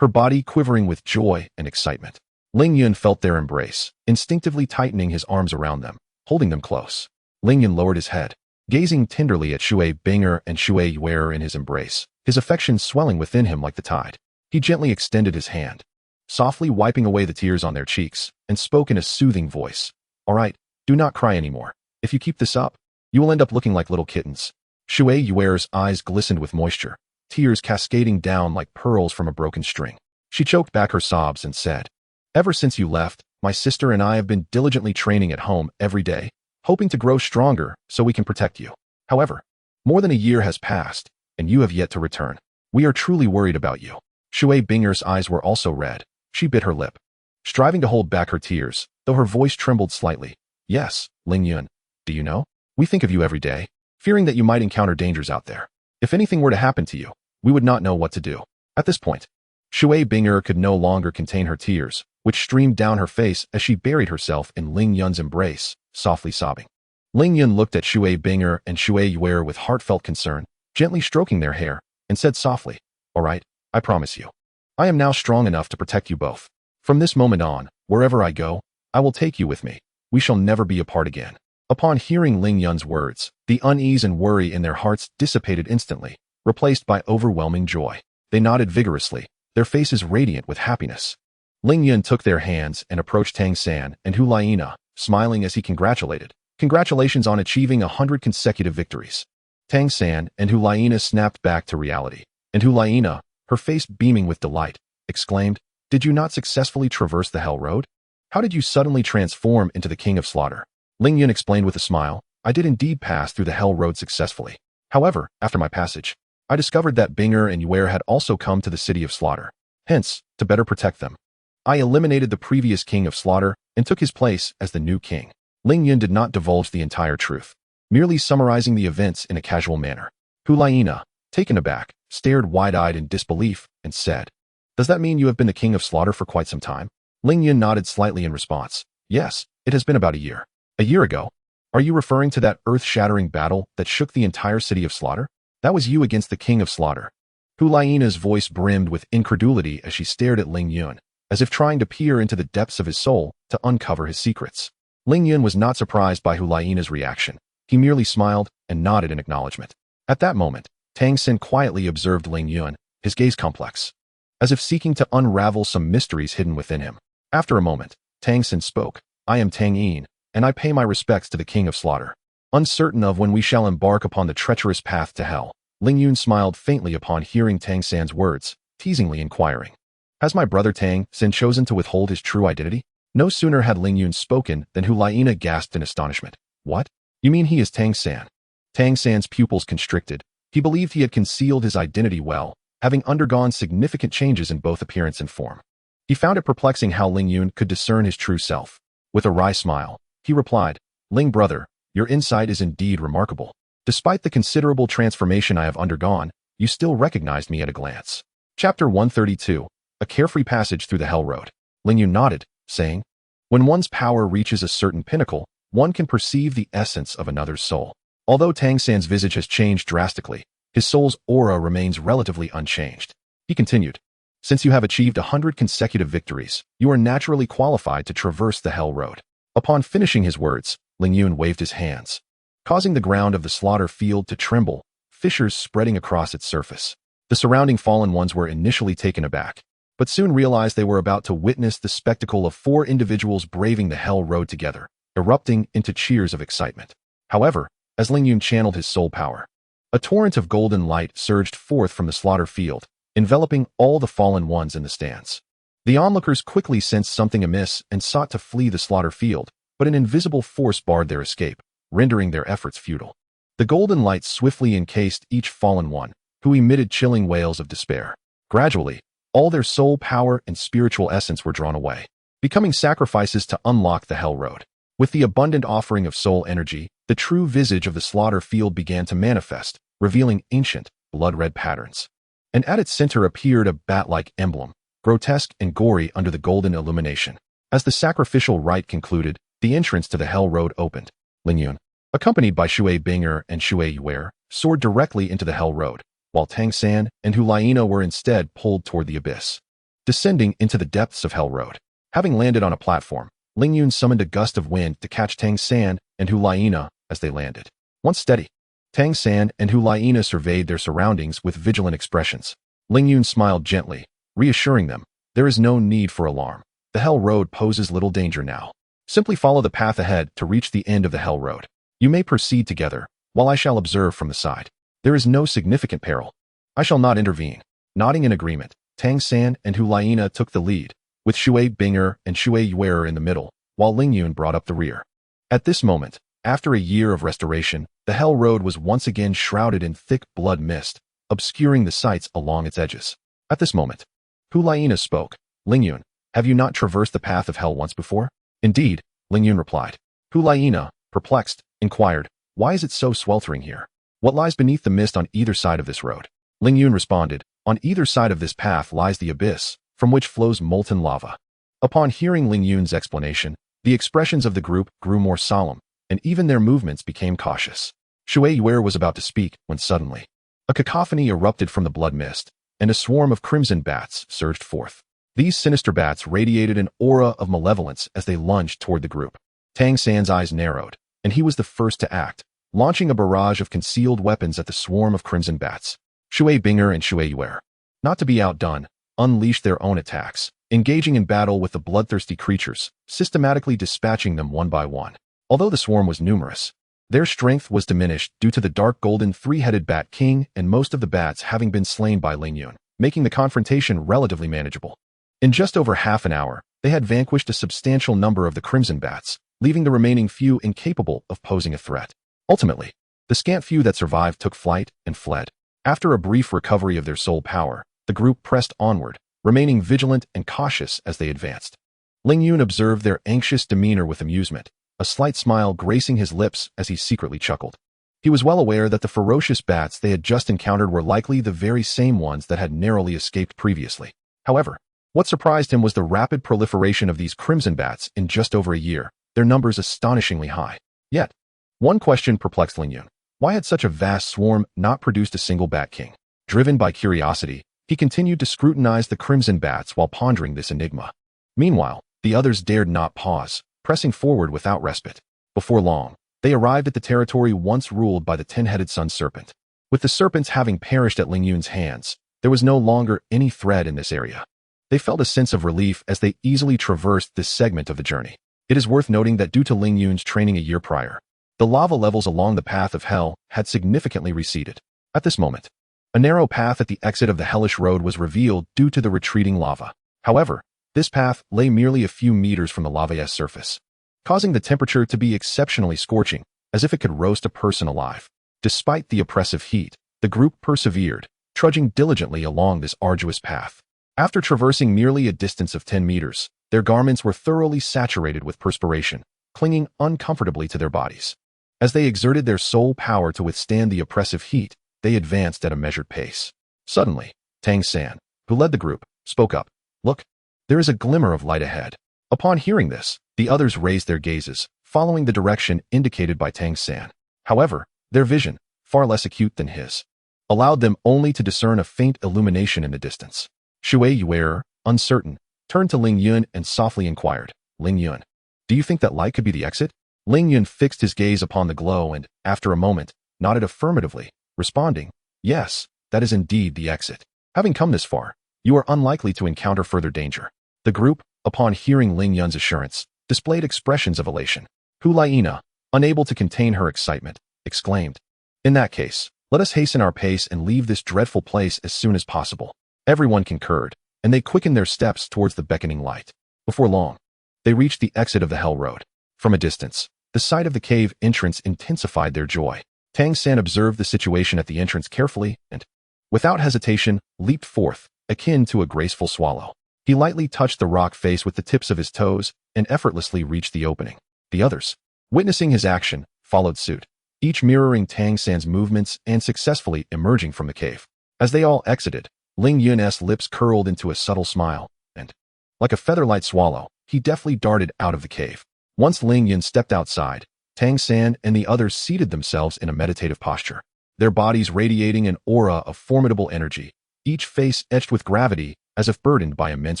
her body quivering with joy and excitement. Ling Yun felt their embrace, instinctively tightening his arms around them, holding them close. Ling Yun lowered his head, gazing tenderly at Shui Binger and Shui Yuer in his embrace, his affection swelling within him like the tide. He gently extended his hand, softly wiping away the tears on their cheeks, and spoke in a soothing voice. "All right, do not cry anymore. If you keep this up, you will end up looking like little kittens." Shui Yuer's eyes glistened with moisture, tears cascading down like pearls from a broken string. She choked back her sobs and said, "Ever since you left, my sister and I have been diligently training at home every day, hoping to grow stronger so we can protect you. However, more than a year has passed, and you have yet to return. We are truly worried about you." Shui Binger's eyes were also red. She bit her lip, striving to hold back her tears, though her voice trembled slightly. "Yes, Ling Yun. Do you know? We think of you every day, fearing that you might encounter dangers out there. If anything were to happen to you, we would not know what to do." At this point, Shui Binger could no longer contain her tears, which streamed down her face as she buried herself in Ling Yun's embrace, softly sobbing. Ling Yun looked at Shui Binger and Shui Yuer with heartfelt concern, gently stroking their hair, and said softly, "All right, I promise you. I am now strong enough to protect you both. From this moment on, wherever I go, I will take you with me. We shall never be apart again." Upon hearing Ling Yun's words, the unease and worry in their hearts dissipated instantly, replaced by overwhelming joy. They nodded vigorously, their faces radiant with happiness. Ling Yun took their hands and approached Tang San and Hu Laina, smiling as he congratulated. "Congratulations on achieving 100 consecutive victories." Tang San and Hu Laina snapped back to reality, and Hu Laina, her face beaming with delight, exclaimed, "Did you not successfully traverse the Hell Road? How did you suddenly transform into the King of Slaughter?" Ling Yun explained with a smile, "I did indeed pass through the Hell Road successfully. However, after my passage, I discovered that Binger and Yuer had also come to the City of Slaughter. Hence, to better protect them, I eliminated the previous King of Slaughter and took his place as the new king." Ling Yun did not divulge the entire truth, merely summarizing the events in a casual manner. Hu Laina, taken aback, stared wide-eyed in disbelief and said, "Does that mean you have been the King of Slaughter for quite some time?" Ling Yun nodded slightly in response. "Yes, it has been about a year." "A year ago? Are you referring to that earth-shattering battle that shook the entire City of Slaughter? That was you against the King of Slaughter." Hu Laina's voice brimmed with incredulity as she stared at Ling Yun, as if trying to peer into the depths of his soul to uncover his secrets. Ling Yun was not surprised by Hu Laina's reaction. He merely smiled and nodded in acknowledgement. At that moment, Tang Sin quietly observed Ling Yun, his gaze complex, as if seeking to unravel some mysteries hidden within him. After a moment, Tang Sin spoke, "I am Tang Yin, and I pay my respects to the King of Slaughter. Uncertain of when we shall embark upon the treacherous path to hell." Ling Yun smiled faintly upon hearing Tang San's words, teasingly inquiring, "Has my brother Tang Sin chosen to withhold his true identity?" No sooner had Ling Yun spoken than Hu Laina gasped in astonishment. "What? You mean he is Tang San?" Tang San's pupils constricted. He believed he had concealed his identity well, having undergone significant changes in both appearance and form. He found it perplexing how Ling Yun could discern his true self. With a wry smile, he replied, "Ling brother, your insight is indeed remarkable. Despite the considerable transformation I have undergone, you still recognized me at a glance." Chapter 132, A Carefree Passage Through the Hell Road. Ling Yun nodded, saying, "When one's power reaches a certain pinnacle, one can perceive the essence of another's soul." Although Tang San's visage has changed drastically, his soul's aura remains relatively unchanged. He continued, "Since you have achieved 100 consecutive victories, you are naturally qualified to traverse the Hell Road." Upon finishing his words, Ling Yun waved his hands, causing the ground of the slaughter field to tremble, fissures spreading across its surface. The surrounding fallen ones were initially taken aback, but soon realized they were about to witness the spectacle of 4 individuals braving the Hell Road together, erupting into cheers of excitement. However, as Ling Yun channeled his soul power, a torrent of golden light surged forth from the slaughter field, enveloping all the fallen ones in the stands. The onlookers quickly sensed something amiss and sought to flee the slaughter field, but an invisible force barred their escape, rendering their efforts futile. The golden light swiftly encased each fallen one, who emitted chilling wails of despair. Gradually, all their soul power and spiritual essence were drawn away, becoming sacrifices to unlock the Hell Road. With the abundant offering of soul energy, the true visage of the slaughter field began to manifest, revealing ancient, blood-red patterns. And at its center appeared a bat-like emblem, grotesque and gory under the golden illumination. As the sacrificial rite concluded, the entrance to the Hell Road opened. Ling Yun, accompanied by Shui Binger and Shui Yuer, soared directly into the Hell Road, while Tang San and Hu Laina were instead pulled toward the abyss, descending into the depths of Hell Road. Having landed on a platform, Ling Yun summoned a gust of wind to catch Tang San and Hu Laina as they landed. Once steady, Tang San and Hu Laina surveyed their surroundings with vigilant expressions. Ling Yun smiled gently, reassuring them, "There is no need for alarm. The Hell Road poses little danger now. Simply follow the path ahead to reach the end of the Hell Road. You may proceed together, while I shall observe from the side. There is no significant peril. I shall not intervene." Nodding in agreement, Tang San and Hu Laina took the lead, with Shui Binger and Shui Yuer in the middle, while Ling Yun brought up the rear. At this moment, after a year of restoration, the Hell Road was once again shrouded in thick blood mist, obscuring the sights along its edges. At this moment, Hu Laina spoke. Ling Yun, have you not traversed the path of hell once before? Indeed, Ling Yun replied. Hu Laina, perplexed, inquired, why is it so sweltering here? What lies beneath the mist on either side of this road? Ling Yun responded, on either side of this path lies the abyss, from which flows molten lava. Upon hearing Ling Yun's explanation, the expressions of the group grew more solemn, and even their movements became cautious. Shui Yuer was about to speak when suddenly, a cacophony erupted from the blood mist, and a swarm of crimson bats surged forth. These sinister bats radiated an aura of malevolence as they lunged toward the group. Tang San's eyes narrowed, and he was the first to act, launching a barrage of concealed weapons at the swarm of crimson bats. Shui Binger and Shui Yuer, not to be outdone, unleashed their own attacks, engaging in battle with the bloodthirsty creatures, systematically dispatching them one by one. Although the swarm was numerous, their strength was diminished due to the dark golden three-headed Bat King and most of the bats having been slain by Ling Yun, making the confrontation relatively manageable. In just over half an hour, they had vanquished a substantial number of the crimson bats, leaving the remaining few incapable of posing a threat. Ultimately, the scant few that survived took flight and fled. After a brief recovery of their soul power, the group pressed onward, remaining vigilant and cautious as they advanced. Ling Yun observed their anxious demeanor with amusement, a slight smile gracing his lips as he secretly chuckled. He was well aware that the ferocious bats they had just encountered were likely the very same ones that had narrowly escaped previously. However, what surprised him was the rapid proliferation of these crimson bats in just over a year, their numbers astonishingly high. Yet, one question perplexed Ling Yun. Why had such a vast swarm not produced a single Bat King? Driven by curiosity, he continued to scrutinize the crimson bats while pondering this enigma. Meanwhile, the others dared not pause, pressing forward without respite. Before long, they arrived at the territory once ruled by the 10-headed Sun Serpent. With the serpents having perished at Ling Yun's hands, there was no longer any threat in this area. They felt a sense of relief as they easily traversed this segment of the journey. It is worth noting that due to Ling Yun's training a year prior, the lava levels along the path of hell had significantly receded. At this moment, a narrow path at the exit of the hellish road was revealed due to the retreating lava. However, this path lay merely a few meters from the lava's surface, causing the temperature to be exceptionally scorching, as if it could roast a person alive. Despite the oppressive heat, the group persevered, trudging diligently along this arduous path. After traversing merely a distance of 10 meters, their garments were thoroughly saturated with perspiration, clinging uncomfortably to their bodies. As they exerted their soul power to withstand the oppressive heat, they advanced at a measured pace. Suddenly, Tang San, who led the group, spoke up. Look, there is a glimmer of light ahead. Upon hearing this, the others raised their gazes, following the direction indicated by Tang San. However, their vision, far less acute than his, allowed them only to discern a faint illumination in the distance. Shui Yuer, uncertain, turned to Ling Yun and softly inquired, Ling Yun, do you think that light could be the exit? Ling Yun fixed his gaze upon the glow and, after a moment, nodded affirmatively, responding, yes, that is indeed the exit. Having come this far, you are unlikely to encounter further danger. The group, upon hearing Ling Yun's assurance, displayed expressions of elation. Hu Laina, unable to contain her excitement, exclaimed, in that case, let us hasten our pace and leave this dreadful place as soon as possible. Everyone concurred, and they quickened their steps towards the beckoning light. Before long, they reached the exit of the Hell Road. From a distance, the sight of the cave entrance intensified their joy. Tang San observed the situation at the entrance carefully and, without hesitation, leaped forth, akin to a graceful swallow. He lightly touched the rock face with the tips of his toes and effortlessly reached the opening. The others, witnessing his action, followed suit, each mirroring Tang San's movements and successfully emerging from the cave. As they all exited, Ling Yun's lips curled into a subtle smile, and, like a feather-light swallow, he deftly darted out of the cave. Once Ling Yun stepped outside, Tang San and the others seated themselves in a meditative posture, their bodies radiating an aura of formidable energy, each face etched with gravity as if burdened by immense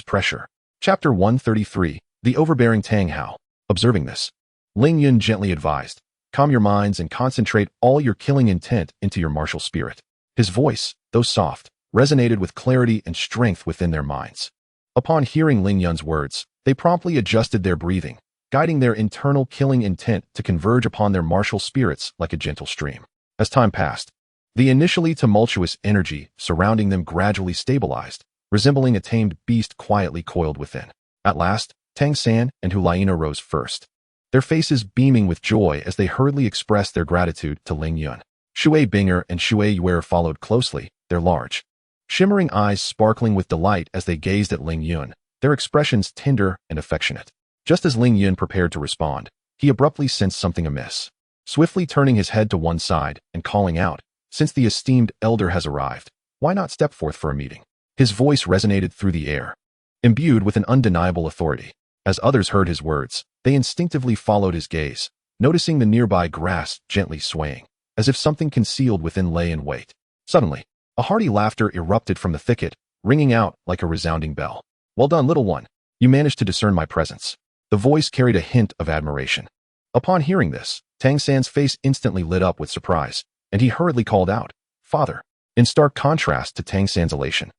pressure. Chapter 133, The Overbearing Tang Hao. Observing this, Ling Yun gently advised, calm your minds and concentrate all your killing intent into your martial spirit. His voice, though soft, resonated with clarity and strength within their minds. Upon hearing Ling Yun's words, they promptly adjusted their breathing, guiding their internal killing intent to converge upon their martial spirits like a gentle stream. As time passed, the initially tumultuous energy surrounding them gradually stabilized, resembling a tamed beast quietly coiled within. At last, Tang San and Hulaina rose first, their faces beaming with joy as they hurriedly expressed their gratitude to Ling Yun. Shui Binger and Shui Yuer followed closely, their large, shimmering eyes sparkling with delight as they gazed at Ling Yun, their expressions tender and affectionate. Just as Ling Yun prepared to respond, he abruptly sensed something amiss. Swiftly turning his head to one side and calling out, "Since the esteemed elder has arrived, why not step forth for a meeting?" His voice resonated through the air, imbued with an undeniable authority. As others heard his words, they instinctively followed his gaze, noticing the nearby grass gently swaying, as if something concealed within lay in wait. Suddenly, a hearty laughter erupted from the thicket, ringing out like a resounding bell. "Well done, little one. You managed to discern my presence." The voice carried a hint of admiration. Upon hearing this, Tang San's face instantly lit up with surprise, and he hurriedly called out, "Father." In stark contrast to Tang San's elation,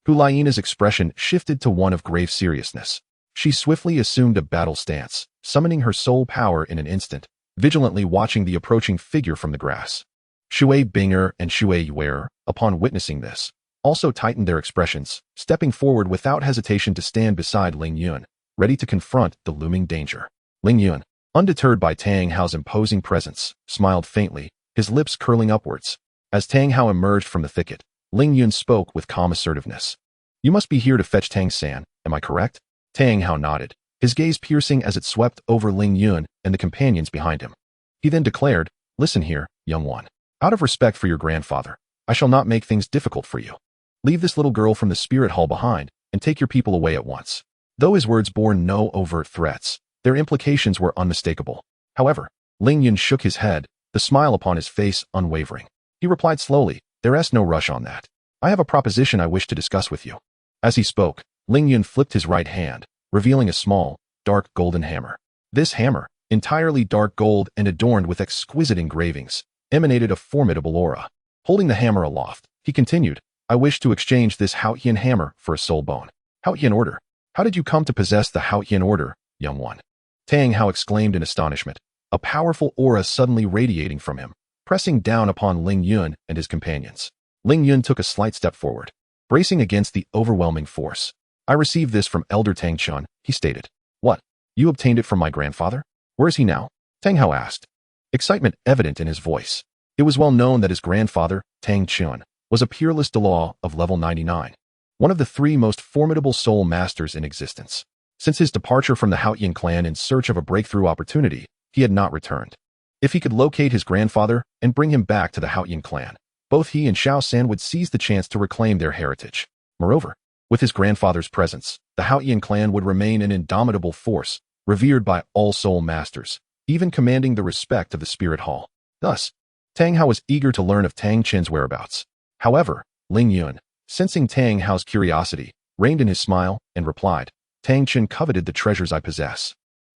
Hulaina's expression shifted to one of grave seriousness. She swiftly assumed a battle stance, summoning her soul power in an instant, vigilantly watching the approaching figure from the grass. Shui Binger and Shui Yuer, upon witnessing this, also tightened their expressions, stepping forward without hesitation to stand beside Ling Yun, ready to confront the looming danger. Ling Yun, undeterred by Tang Hao's imposing presence, smiled faintly, his lips curling upwards. As Tang Hao emerged from the thicket, Ling Yun spoke with calm assertiveness. "You must be here to fetch Tang San, am I correct?" Tang Hao nodded, his gaze piercing as it swept over Ling Yun and the companions behind him. He then declared, "Listen here, young one. Out of respect for your grandfather, I shall not make things difficult for you. Leave this little girl from the spirit hall behind and take your people away at once." Though his words bore no overt threats, their implications were unmistakable. However, Ling Yun shook his head, the smile upon his face unwavering. He replied slowly, "There is no rush on that. I have a proposition I wish to discuss with you." As he spoke, Ling Yun flipped his right hand, revealing a small, dark golden hammer. This hammer, entirely dark gold and adorned with exquisite engravings, emanated a formidable aura. Holding the hammer aloft, he continued, "I wish to exchange this Haotian hammer for a soul bone." "Haotian order? How did you come to possess the Haotian order, young one?" Tang Hao exclaimed in astonishment, a powerful aura suddenly radiating from him, pressing down upon Ling Yun and his companions. Ling Yun took a slight step forward, bracing against the overwhelming force. "I received this from Elder Tang Chun," he stated. "What? You obtained it from my grandfather? Where is he now?" Tang Hao asked, excitement evident in his voice. It was well known that his grandfather, Tang Chun, was a peerless Douluo of level 99, one of the 3 most formidable soul masters in existence. Since his departure from the Haotian clan in search of a breakthrough opportunity, he had not returned. If he could locate his grandfather and bring him back to the Haotian clan, both he and Xiao San would seize the chance to reclaim their heritage. Moreover, with his grandfather's presence, the Haotian clan would remain an indomitable force, revered by all soul masters, even commanding the respect of the spirit hall. Thus, Tang Hao was eager to learn of Tang Chen's whereabouts. However, Ling Yun, sensing Tang Hao's curiosity, reined in his smile and replied, "Tang Chen coveted the treasures I possess,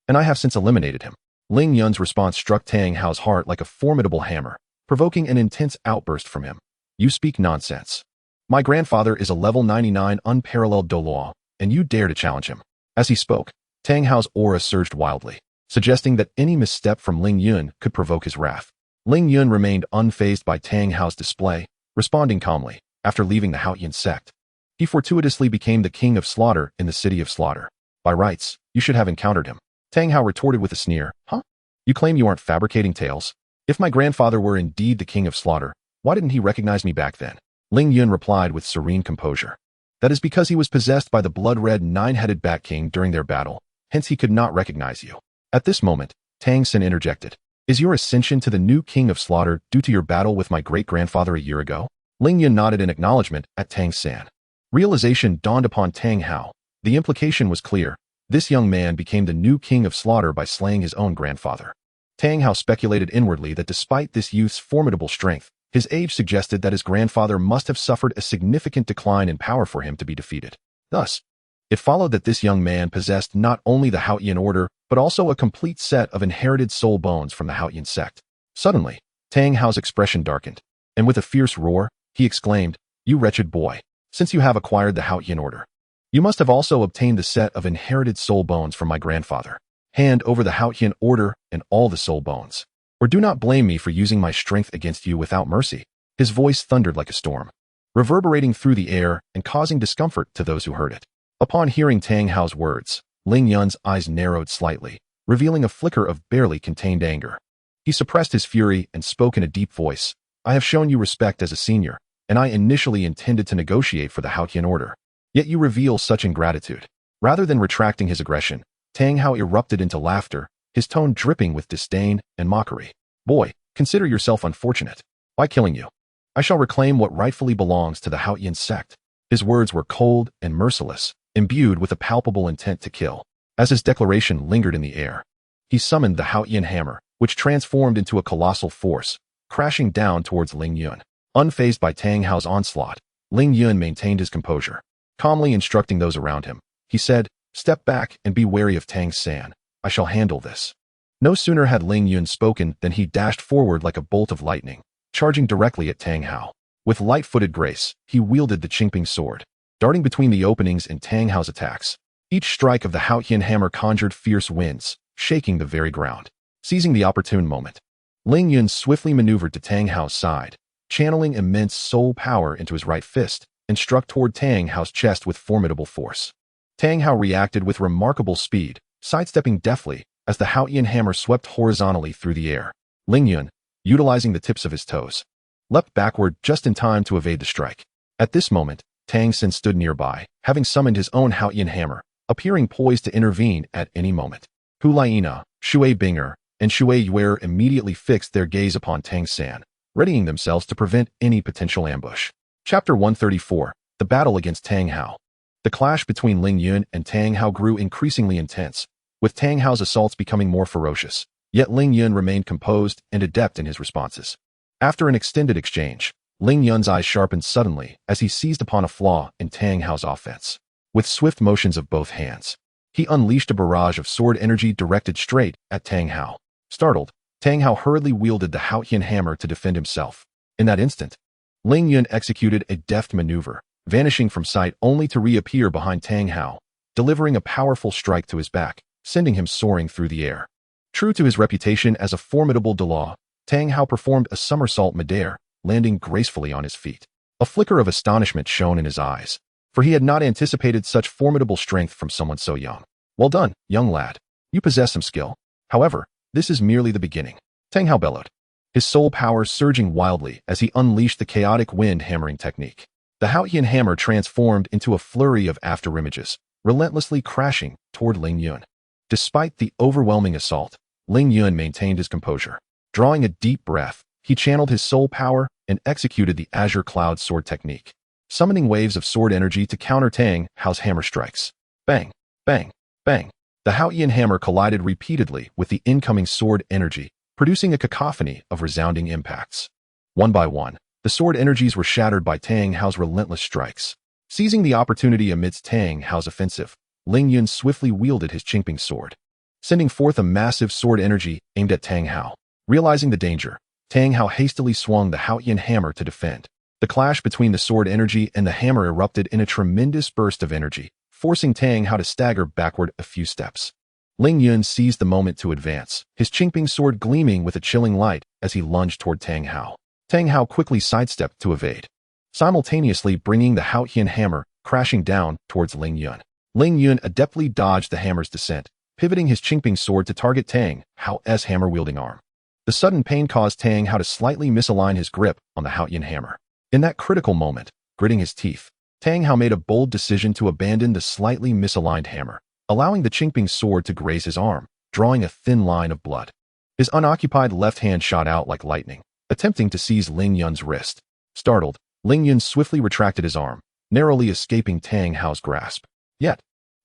and I have since eliminated him." Ling Yun's response struck Tang Hao's heart like a formidable hammer, provoking an intense outburst from him. "You speak nonsense. My grandfather is a level 99 unparalleled Douluo, and you dare to challenge him." As he spoke, Tang Hao's aura surged wildly, suggesting that any misstep from Ling Yun could provoke his wrath. Ling Yun remained unfazed by Tang Hao's display, responding calmly. After leaving the Haotian sect, he fortuitously became the king of slaughter in the city of slaughter. "By rights, you should have encountered him." Tang Hao retorted with a sneer. "Huh? You claim you aren't fabricating tales? If my grandfather were indeed the king of slaughter, why didn't he recognize me back then?" Ling Yun replied with serene composure. "That is because he was possessed by the blood-red 9-headed Bat King during their battle, hence he could not recognize you." At this moment, Tang Sen interjected. "Is your ascension to the new king of slaughter due to your battle with my great-grandfather a year ago?" Ling Yun nodded in acknowledgement at Tang San. Realization dawned upon Tang Hao. The implication was clear. This young man became the new king of slaughter by slaying his own grandfather. Tang Hao speculated inwardly that despite this youth's formidable strength, his age suggested that his grandfather must have suffered a significant decline in power for him to be defeated. Thus, it followed that this young man possessed not only the Haotian order, but also a complete set of inherited soul bones from the Haotian sect. Suddenly, Tang Hao's expression darkened, and with a fierce roar, he exclaimed, "You wretched boy, since you have acquired the Haotian order, you must have also obtained the set of inherited soul bones from my grandfather. Hand over the Haotian order and all the soul bones, or do not blame me for using my strength against you without mercy." His voice thundered like a storm, reverberating through the air and causing discomfort to those who heard it. Upon hearing Tang Hao's words, Ling Yun's eyes narrowed slightly, revealing a flicker of barely contained anger. He suppressed his fury and spoke in a deep voice. I have shown you respect as a senior, and I initially intended to negotiate for the Haotian order. Yet you reveal such ingratitude. Rather than retracting his aggression, Tang Hao erupted into laughter, his tone dripping with disdain and mockery. Boy, consider yourself unfortunate. By killing you, I shall reclaim what rightfully belongs to the Haotian sect. His words were cold and merciless, imbued with a palpable intent to kill. As his declaration lingered in the air, he summoned the Haotian hammer, which transformed into a colossal force, crashing down towards Ling Yun. Unfazed by Tang Hao's onslaught, Ling Yun maintained his composure. Calmly instructing those around him, he said, "Step back and be wary of Tang San. I shall handle this." No sooner had Ling Yun spoken than he dashed forward like a bolt of lightning, charging directly at Tang Hao. With light-footed grace, he wielded the Qingping sword, darting between the openings in Tang Hao's attacks. Each strike of the Haotian hammer conjured fierce winds, shaking the very ground. Seizing the opportune moment, Ling Yun swiftly maneuvered to Tang Hao's side, channeling immense soul power into his right fist, and struck toward Tang Hao's chest with formidable force. Tang Hao reacted with remarkable speed, sidestepping deftly as the Haotian hammer swept horizontally through the air. Ling Yun, utilizing the tips of his toes, leapt backward just in time to evade the strike. At this moment, Tang San stood nearby, having summoned his own Haotian hammer, appearing poised to intervene at any moment. Hu Laiina, Shui Binger, and Shui Yuer immediately fixed their gaze upon Tang San, readying themselves to prevent any potential ambush. Chapter 134, The Battle Against Tang Hao. The clash between Ling Yun and Tang Hao grew increasingly intense, with Tang Hao's assaults becoming more ferocious. Yet Ling Yun remained composed and adept in his responses. After an extended exchange, Ling Yun's eyes sharpened suddenly as he seized upon a flaw in Tang Hao's offense. With swift motions of both hands, he unleashed a barrage of sword energy directed straight at Tang Hao. Startled, Tang Hao hurriedly wielded the Haotian hammer to defend himself. In that instant, Ling Yun executed a deft maneuver, vanishing from sight only to reappear behind Tang Hao, delivering a powerful strike to his back, sending him soaring through the air. True to his reputation as a formidable Douluo, Tang Hao performed a somersault midair, landing gracefully on his feet. A flicker of astonishment shone in his eyes, for he had not anticipated such formidable strength from someone so young. Well done, young lad. You possess some skill. However, this is merely the beginning. Tang Hao bellowed, his soul power surging wildly as he unleashed the chaotic wind hammering technique. The Haotian hammer transformed into a flurry of afterimages, relentlessly crashing toward Ling Yun. Despite the overwhelming assault, Ling Yun maintained his composure. Drawing a deep breath, he channeled his soul power and executed the Azure Cloud Sword technique, summoning waves of sword energy to counter Tang Hao's hammer strikes. Bang, bang, bang. The Haotian hammer collided repeatedly with the incoming sword energy, producing a cacophony of resounding impacts. One by one, the sword energies were shattered by Tang Hao's relentless strikes. Seizing the opportunity amidst Tang Hao's offensive, Ling Yun swiftly wielded his Qingping sword, sending forth a massive sword energy aimed at Tang Hao. Realizing the danger, Tang Hao hastily swung the Haotian hammer to defend. The clash between the sword energy and the hammer erupted in a tremendous burst of energy, forcing Tang Hao to stagger backward a few steps. Ling Yun seized the moment to advance, his Qingping sword gleaming with a chilling light as he lunged toward Tang Hao. Tang Hao quickly sidestepped to evade, simultaneously bringing the Haotian hammer crashing down towards Ling Yun. Ling Yun adeptly dodged the hammer's descent, pivoting his Qingping sword to target Tang Hao's hammer-wielding arm. The sudden pain caused Tang Hao to slightly misalign his grip on the Haotian hammer. In that critical moment, gritting his teeth, Tang Hao made a bold decision to abandon the slightly misaligned hammer, allowing the Qingping sword to graze his arm, drawing a thin line of blood. His unoccupied left hand shot out like lightning, attempting to seize Ling Yun's wrist. Startled, Ling Yun swiftly retracted his arm, narrowly escaping Tang Hao's grasp. Yet,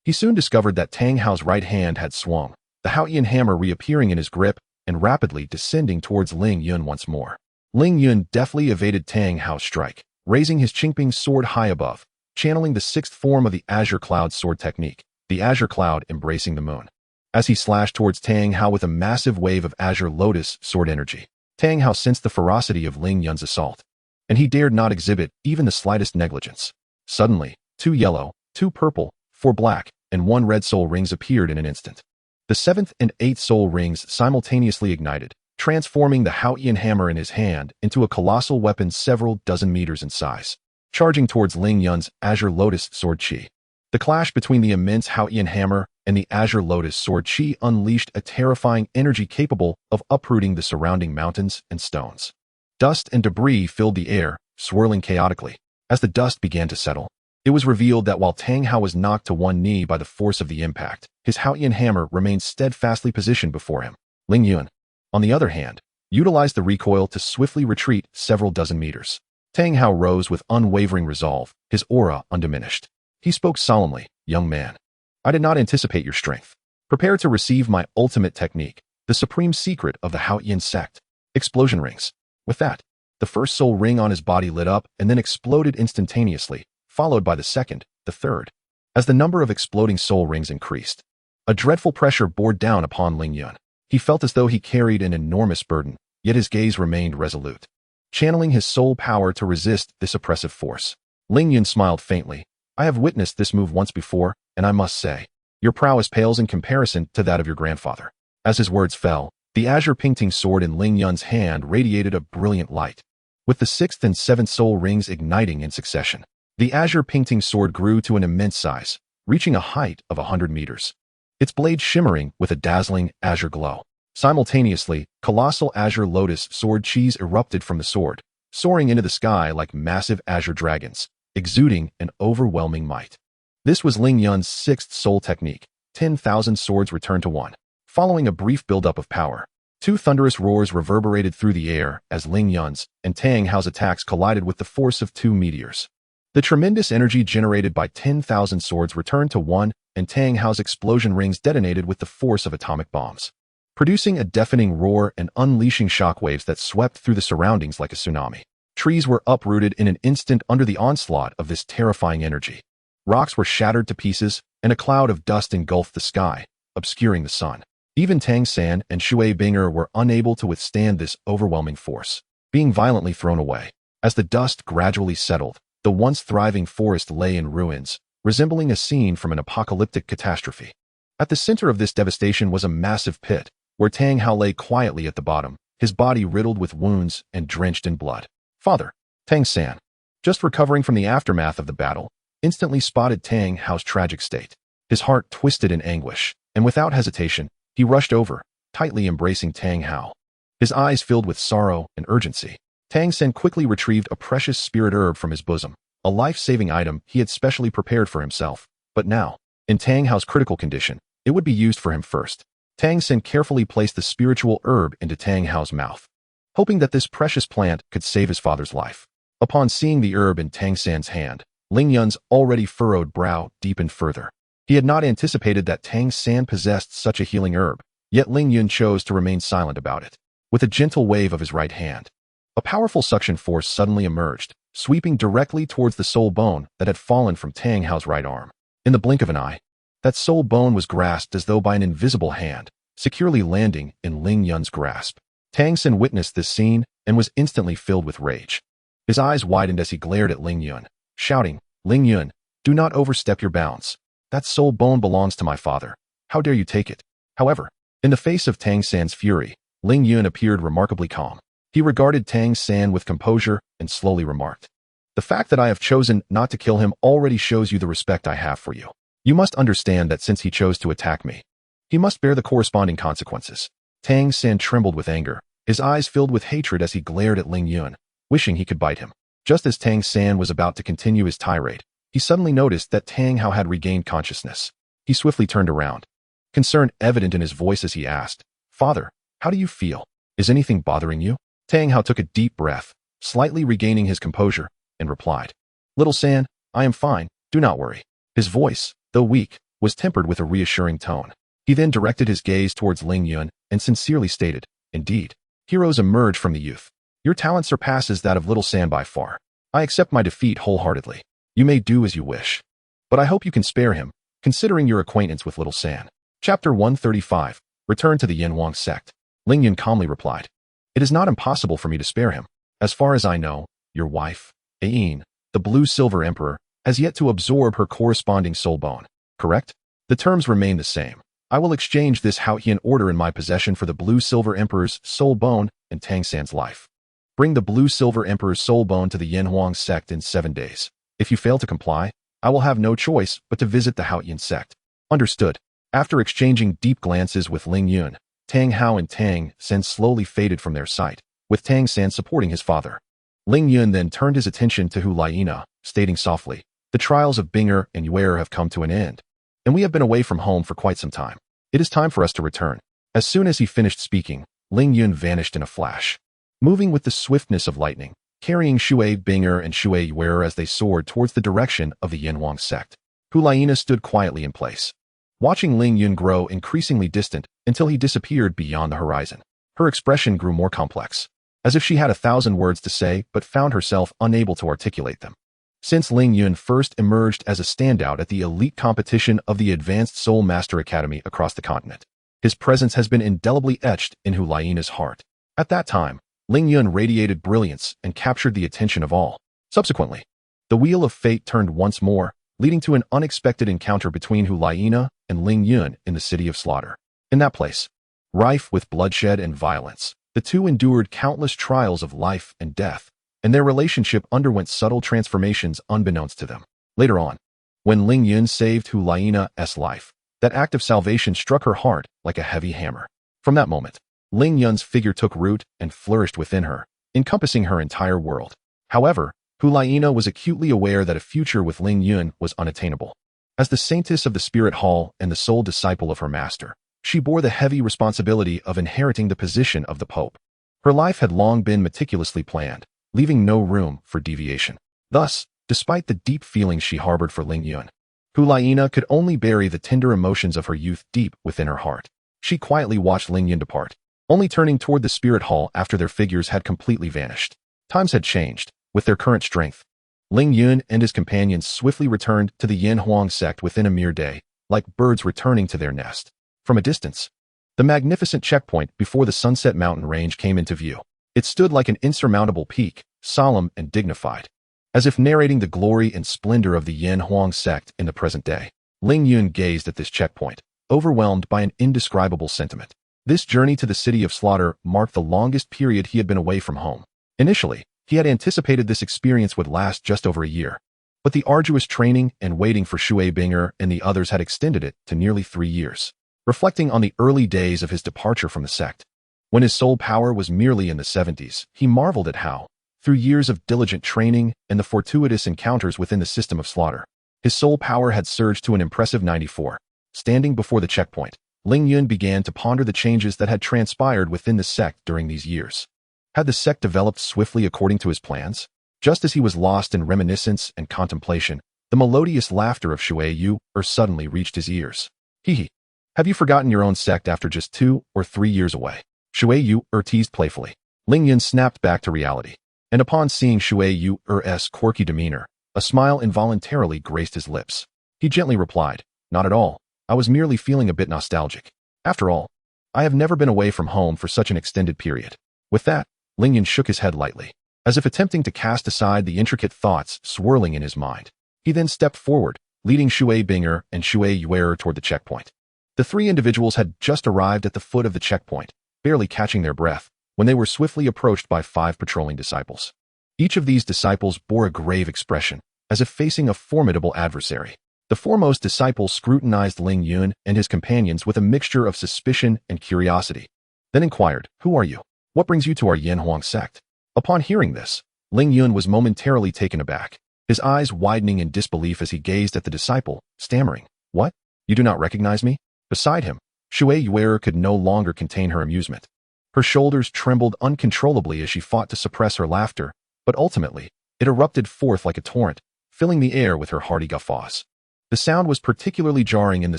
he soon discovered that Tang Hao's right hand had swung, the Haotian hammer reappearing in his grip and rapidly descending towards Ling Yun once more. Ling Yun deftly evaded Tang Hao's strike, raising his Qingping sword high above, channeling the sixth form of the Azure Cloud Sword technique, the Azure Cloud embracing the moon. As he slashed towards Tang Hao with a massive wave of Azure Lotus Sword energy, Tang Hao sensed the ferocity of Ling Yun's assault, and he dared not exhibit even the slightest negligence. Suddenly, 2 yellow, 2 purple, 4 black, and 1 red soul rings appeared in an instant. The 7th and 8th soul rings simultaneously ignited, transforming the Haotian hammer in his hand into a colossal weapon several dozen meters in size. Charging towards Ling Yun's Azure Lotus Sword Chi, The clash between the immense Haotian hammer and the Azure Lotus Sword Chi unleashed a terrifying energy capable of uprooting the surrounding mountains and stones. Dust and debris filled the air, swirling chaotically. As the dust began to settle, it was revealed that while Tang Hao was knocked to one knee by the force of the impact, his Haotian hammer remained steadfastly positioned before him. Ling Yun, on the other hand, utilized the recoil to swiftly retreat several dozen meters. Tang Hao rose with unwavering resolve, his aura undiminished. He spoke solemnly, "Young man, I did not anticipate your strength. Prepare to receive my ultimate technique, the supreme secret of the Haotian sect, explosion rings." With that, the first soul ring on his body lit up and then exploded instantaneously, followed by the second, the third. As the number of exploding soul rings increased, a dreadful pressure bore down upon Ling Yun. He felt as though he carried an enormous burden, yet his gaze remained resolute, channeling his soul power to resist this oppressive force. Ling Yun smiled faintly. "I have witnessed this move once before, and I must say, your prowess pales in comparison to that of your grandfather." As his words fell, the Azure Qingping sword in Ling Yun's hand radiated a brilliant light, with the sixth and seventh soul rings igniting in succession. The Azure Qingping sword grew to an immense size, reaching a height of 100 meters. Its blade shimmering with a dazzling azure glow. Simultaneously, colossal Azure Lotus Sword Chis erupted from the sword, soaring into the sky like massive azure dragons, exuding an overwhelming might. This was Ling Yun's sixth soul technique, 10,000 swords returned to one. Following a brief buildup of power, two thunderous roars reverberated through the air as Ling Yun's and Tang Hao's attacks collided with the force of two meteors. The tremendous energy generated by 10,000 swords returned to one, and Tang Hao's explosion rings detonated with the force of atomic bombs, producing a deafening roar and unleashing shockwaves that swept through the surroundings like a tsunami. Trees were uprooted in an instant under the onslaught of this terrifying energy. Rocks were shattered to pieces, and a cloud of dust engulfed the sky, obscuring the sun. Even Tang San and Shui Binger were unable to withstand this overwhelming force, being violently thrown away. As the dust gradually settled, the once thriving forest lay in ruins, resembling a scene from an apocalyptic catastrophe. At the center of this devastation was a massive pit, where Tang Hao lay quietly at the bottom, his body riddled with wounds and drenched in blood. Father, Tang San, just recovering from the aftermath of the battle, instantly spotted Tang Hao's tragic state. His heart twisted in anguish, and without hesitation, he rushed over, tightly embracing Tang Hao. His eyes filled with sorrow and urgency. Tang San quickly retrieved a precious spirit herb from his bosom, a life-saving item he had specially prepared for himself. But now, in Tang Hao's critical condition, it would be used for him first. Tang San carefully placed the spiritual herb into Tang Hao's mouth, hoping that this precious plant could save his father's life. Upon seeing the herb in Tang San's hand, Ling Yun's already furrowed brow deepened further. He had not anticipated that Tang San possessed such a healing herb, yet Ling Yun chose to remain silent about it. With a gentle wave of his right hand, a powerful suction force suddenly emerged, sweeping directly towards the soul bone that had fallen from Tang Hao's right arm. In the blink of an eye, that soul bone was grasped as though by an invisible hand, securely landing in Ling Yun's grasp. Tang San witnessed this scene and was instantly filled with rage. His eyes widened as he glared at Ling Yun, shouting, "Ling Yun, do not overstep your bounds. That soul bone belongs to my father. How dare you take it?" However, in the face of Tang San's fury, Ling Yun appeared remarkably calm. He regarded Tang San with composure and slowly remarked, "The fact that I have chosen not to kill him already shows you the respect I have for you. You must understand that since he chose to attack me, he must bear the corresponding consequences." Tang San trembled with anger, his eyes filled with hatred as he glared at Ling Yun, wishing he could bite him. Just as Tang San was about to continue his tirade, he suddenly noticed that Tang Hao had regained consciousness. He swiftly turned around, concern evident in his voice as he asked, "Father, how do you feel? Is anything bothering you?" Tang Hao took a deep breath, slightly regaining his composure, and replied, "Little San, I am fine, do not worry." His voice, though weak, was tempered with a reassuring tone. He then directed his gaze towards Ling Yun and sincerely stated, "Indeed, heroes emerge from the youth. Your talent surpasses that of Little San by far. I accept my defeat wholeheartedly. You may do as you wish. But I hope you can spare him, considering your acquaintance with Little San." Chapter 135, Return to the Yin Huang Sect. Ling Yun calmly replied, "It is not impossible for me to spare him. As far as I know, your wife, Ain, the Blue-Silver Emperor, has yet to absorb her corresponding soul bone, correct? The terms remain the same. I will exchange this Haotian order in my possession for the Blue-Silver Emperor's soul bone and Tang San's life. Bring the Blue-Silver Emperor's soul bone to the Yin Huang sect in 7 days. If you fail to comply, I will have no choice but to visit the Haotian sect. Understood. After exchanging deep glances with Ling Yun, Tang Hao and Tang Sen slowly faded from their sight, with Tang San supporting his father. Ling Yun then turned his attention to Hu Laina, stating softly, "The trials of Binger and Yuer have come to an end, and we have been away from home for quite some time. It is time for us to return." As soon as he finished speaking, Ling Yun vanished in a flash, moving with the swiftness of lightning, carrying Shui Binger and Shui Yuer as they soared towards the direction of the Yanhuang sect. Hu Laina stood quietly in place, watching Ling Yun grow increasingly distant until he disappeared beyond the horizon. Her expression grew more complex, as if she had 1,000 words to say but found herself unable to articulate them. Since Ling Yun first emerged as a standout at the elite competition of the Advanced Soul Master Academy across the continent, his presence has been indelibly etched in Hu Laina's heart. At that time, Ling Yun radiated brilliance and captured the attention of all. Subsequently, the wheel of fate turned once more, leading to an unexpected encounter between Hu Laina and Ling Yun in the City of Slaughter. In that place, rife with bloodshed and violence, the two endured countless trials of life and death, and their relationship underwent subtle transformations unbeknownst to them. Later on, when Ling Yun saved Hu Laina's life, that act of salvation struck her heart like a heavy hammer. From that moment, Ling Yun's figure took root and flourished within her, encompassing her entire world. However, Hu Laina was acutely aware that a future with Ling Yun was unattainable. As the saintess of the Spirit Hall and the sole disciple of her master, she bore the heavy responsibility of inheriting the position of the Pope. Her life had long been meticulously planned, leaving no room for deviation. Thus, despite the deep feelings she harbored for Ling Yun, Hu Laina could only bury the tender emotions of her youth deep within her heart. She quietly watched Ling Yun depart, only turning toward the Spirit Hall after their figures had completely vanished. Times had changed. With their current strength, Ling Yun and his companions swiftly returned to the Yanhuang sect within a mere day, like birds returning to their nest. From a distance, the magnificent checkpoint before the Sunset Mountain range came into view. It stood like an insurmountable peak, solemn and dignified, as if narrating the glory and splendor of the Yanhuang sect in the present day. Ling Yun gazed at this checkpoint, overwhelmed by an indescribable sentiment. This journey to the City of Slaughter marked the longest period he had been away from home. Initially, he had anticipated this experience would last just over a year, but the arduous training and waiting for Shui Binger and the others had extended it to nearly 3 years. Reflecting on the early days of his departure from the sect, when his soul power was merely in the 70s, he marveled at how, through years of diligent training and the fortuitous encounters within the system of slaughter, his soul power had surged to an impressive 94. Standing before the checkpoint, Ling Yun began to ponder the changes that had transpired within the sect during these years. Had the sect developed swiftly according to his plans? Just as he was lost in reminiscence and contemplation, the melodious laughter of Shui Yu suddenly reached his ears. Hee. Have you forgotten your own sect after just 2 or 3 years away? Shui Yu teased playfully. Ling Yun snapped back to reality, and upon seeing Shui Yu's quirky demeanor, a smile involuntarily graced his lips. He gently replied, "Not at all. I was merely feeling a bit nostalgic. After all, I have never been away from home for such an extended period." With that, Ling Yun shook his head lightly, as if attempting to cast aside the intricate thoughts swirling in his mind. He then stepped forward, leading Shui Binger and Shui Yuer toward the checkpoint. The 3 individuals had just arrived at the foot of the checkpoint, barely catching their breath, when they were swiftly approached by 5 patrolling disciples. Each of these disciples bore a grave expression, as if facing a formidable adversary. The foremost disciple scrutinized Ling Yun and his companions with a mixture of suspicion and curiosity, then inquired, "Who are you? What brings you to our Yanhuang sect?" Upon hearing this, Ling Yun was momentarily taken aback, his eyes widening in disbelief as he gazed at the disciple, stammering, "What? You do not recognize me?" Beside him, Shui Yuer could no longer contain her amusement. Her shoulders trembled uncontrollably as she fought to suppress her laughter, but ultimately, it erupted forth like a torrent, filling the air with her hearty guffaws. The sound was particularly jarring in the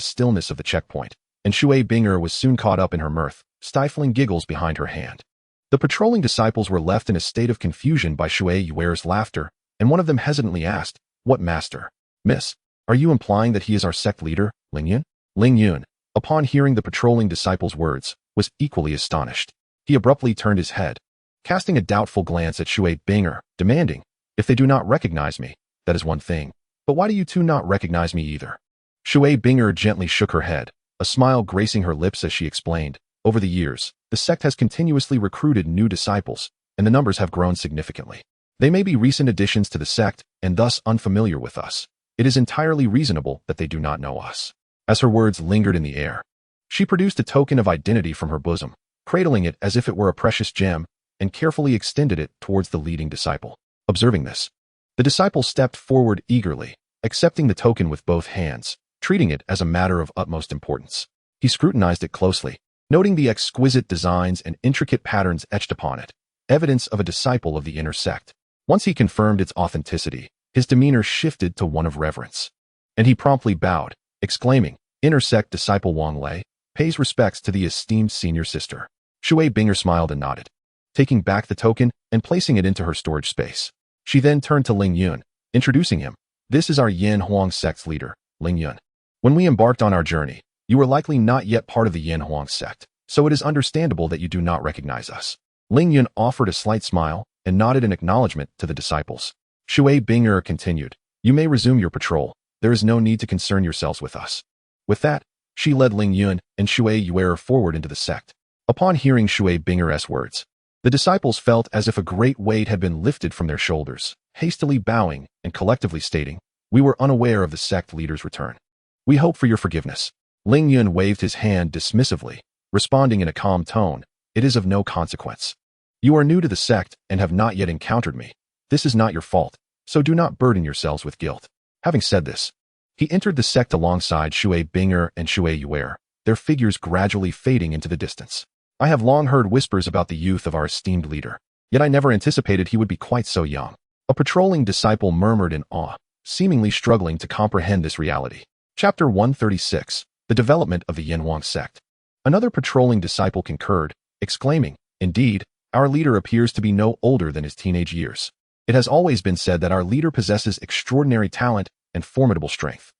stillness of the checkpoint, and Shui Binger was soon caught up in her mirth, stifling giggles behind her hand. The patrolling disciples were left in a state of confusion by Shui Yuer's laughter, and one of them hesitantly asked, "What master? Miss, are you implying that he is our sect leader, Ling Yun?" Ling Yun, upon hearing the patrolling disciples' words, was equally astonished. He abruptly turned his head, casting a doubtful glance at Shui Binger, demanding, "If they do not recognize me, that is one thing, but why do you two not recognize me either?" Shui Binger gently shook her head, a smile gracing her lips as she explained, "Over the years, the sect has continuously recruited new disciples, and the numbers have grown significantly. They may be recent additions to the sect and thus unfamiliar with us. It is entirely reasonable that they do not know us. As her words lingered in the air, she produced a token of identity from her bosom, cradling it as if it were a precious gem, and carefully extended it towards the leading disciple. Observing this, the disciple stepped forward eagerly, accepting the token with both hands, treating it as a matter of utmost importance. He scrutinized it closely, noting the exquisite designs and intricate patterns etched upon it, evidence of a disciple of the inner sect. Once he confirmed its authenticity, his demeanor shifted to one of reverence, and he promptly bowed, exclaiming, "Inner sect disciple Wang Lei pays respects to the esteemed senior sister." Shui Binger smiled and nodded, taking back the token and placing it into her storage space. She then turned to Ling Yun, introducing him. "This is our Yin Huang sect's leader, Ling Yun. When we embarked on our journey, you were likely not yet part of the Yin Huang sect, so it is understandable that you do not recognize us." Ling Yun offered a slight smile and nodded in acknowledgement to the disciples. Shui Binger continued, "You may resume your patrol. There is no need to concern yourselves with us." With that, she led Ling Yun and Shui Yuer forward into the sect. Upon hearing Shui Binger's words, the disciples felt as if a great weight had been lifted from their shoulders, hastily bowing and collectively stating, "We were unaware of the sect leader's return. We hope for your forgiveness." Ling Yun waved his hand dismissively, responding in a calm tone, "It is of no consequence. You are new to the sect and have not yet encountered me. This is not your fault, so do not burden yourselves with guilt." Having said this, he entered the sect alongside Shui Binger and Shui Yuer, their figures gradually fading into the distance. "I have long heard whispers about the youth of our esteemed leader, yet I never anticipated he would be quite so young." A patrolling disciple murmured in awe, seemingly struggling to comprehend this reality. Chapter 136, The Development of the Yin Huang Sect. Another patrolling disciple concurred, exclaiming, "Indeed, our leader appears to be no older than his teenage years. It has always been said that our leader possesses extraordinary talent and formidable strength.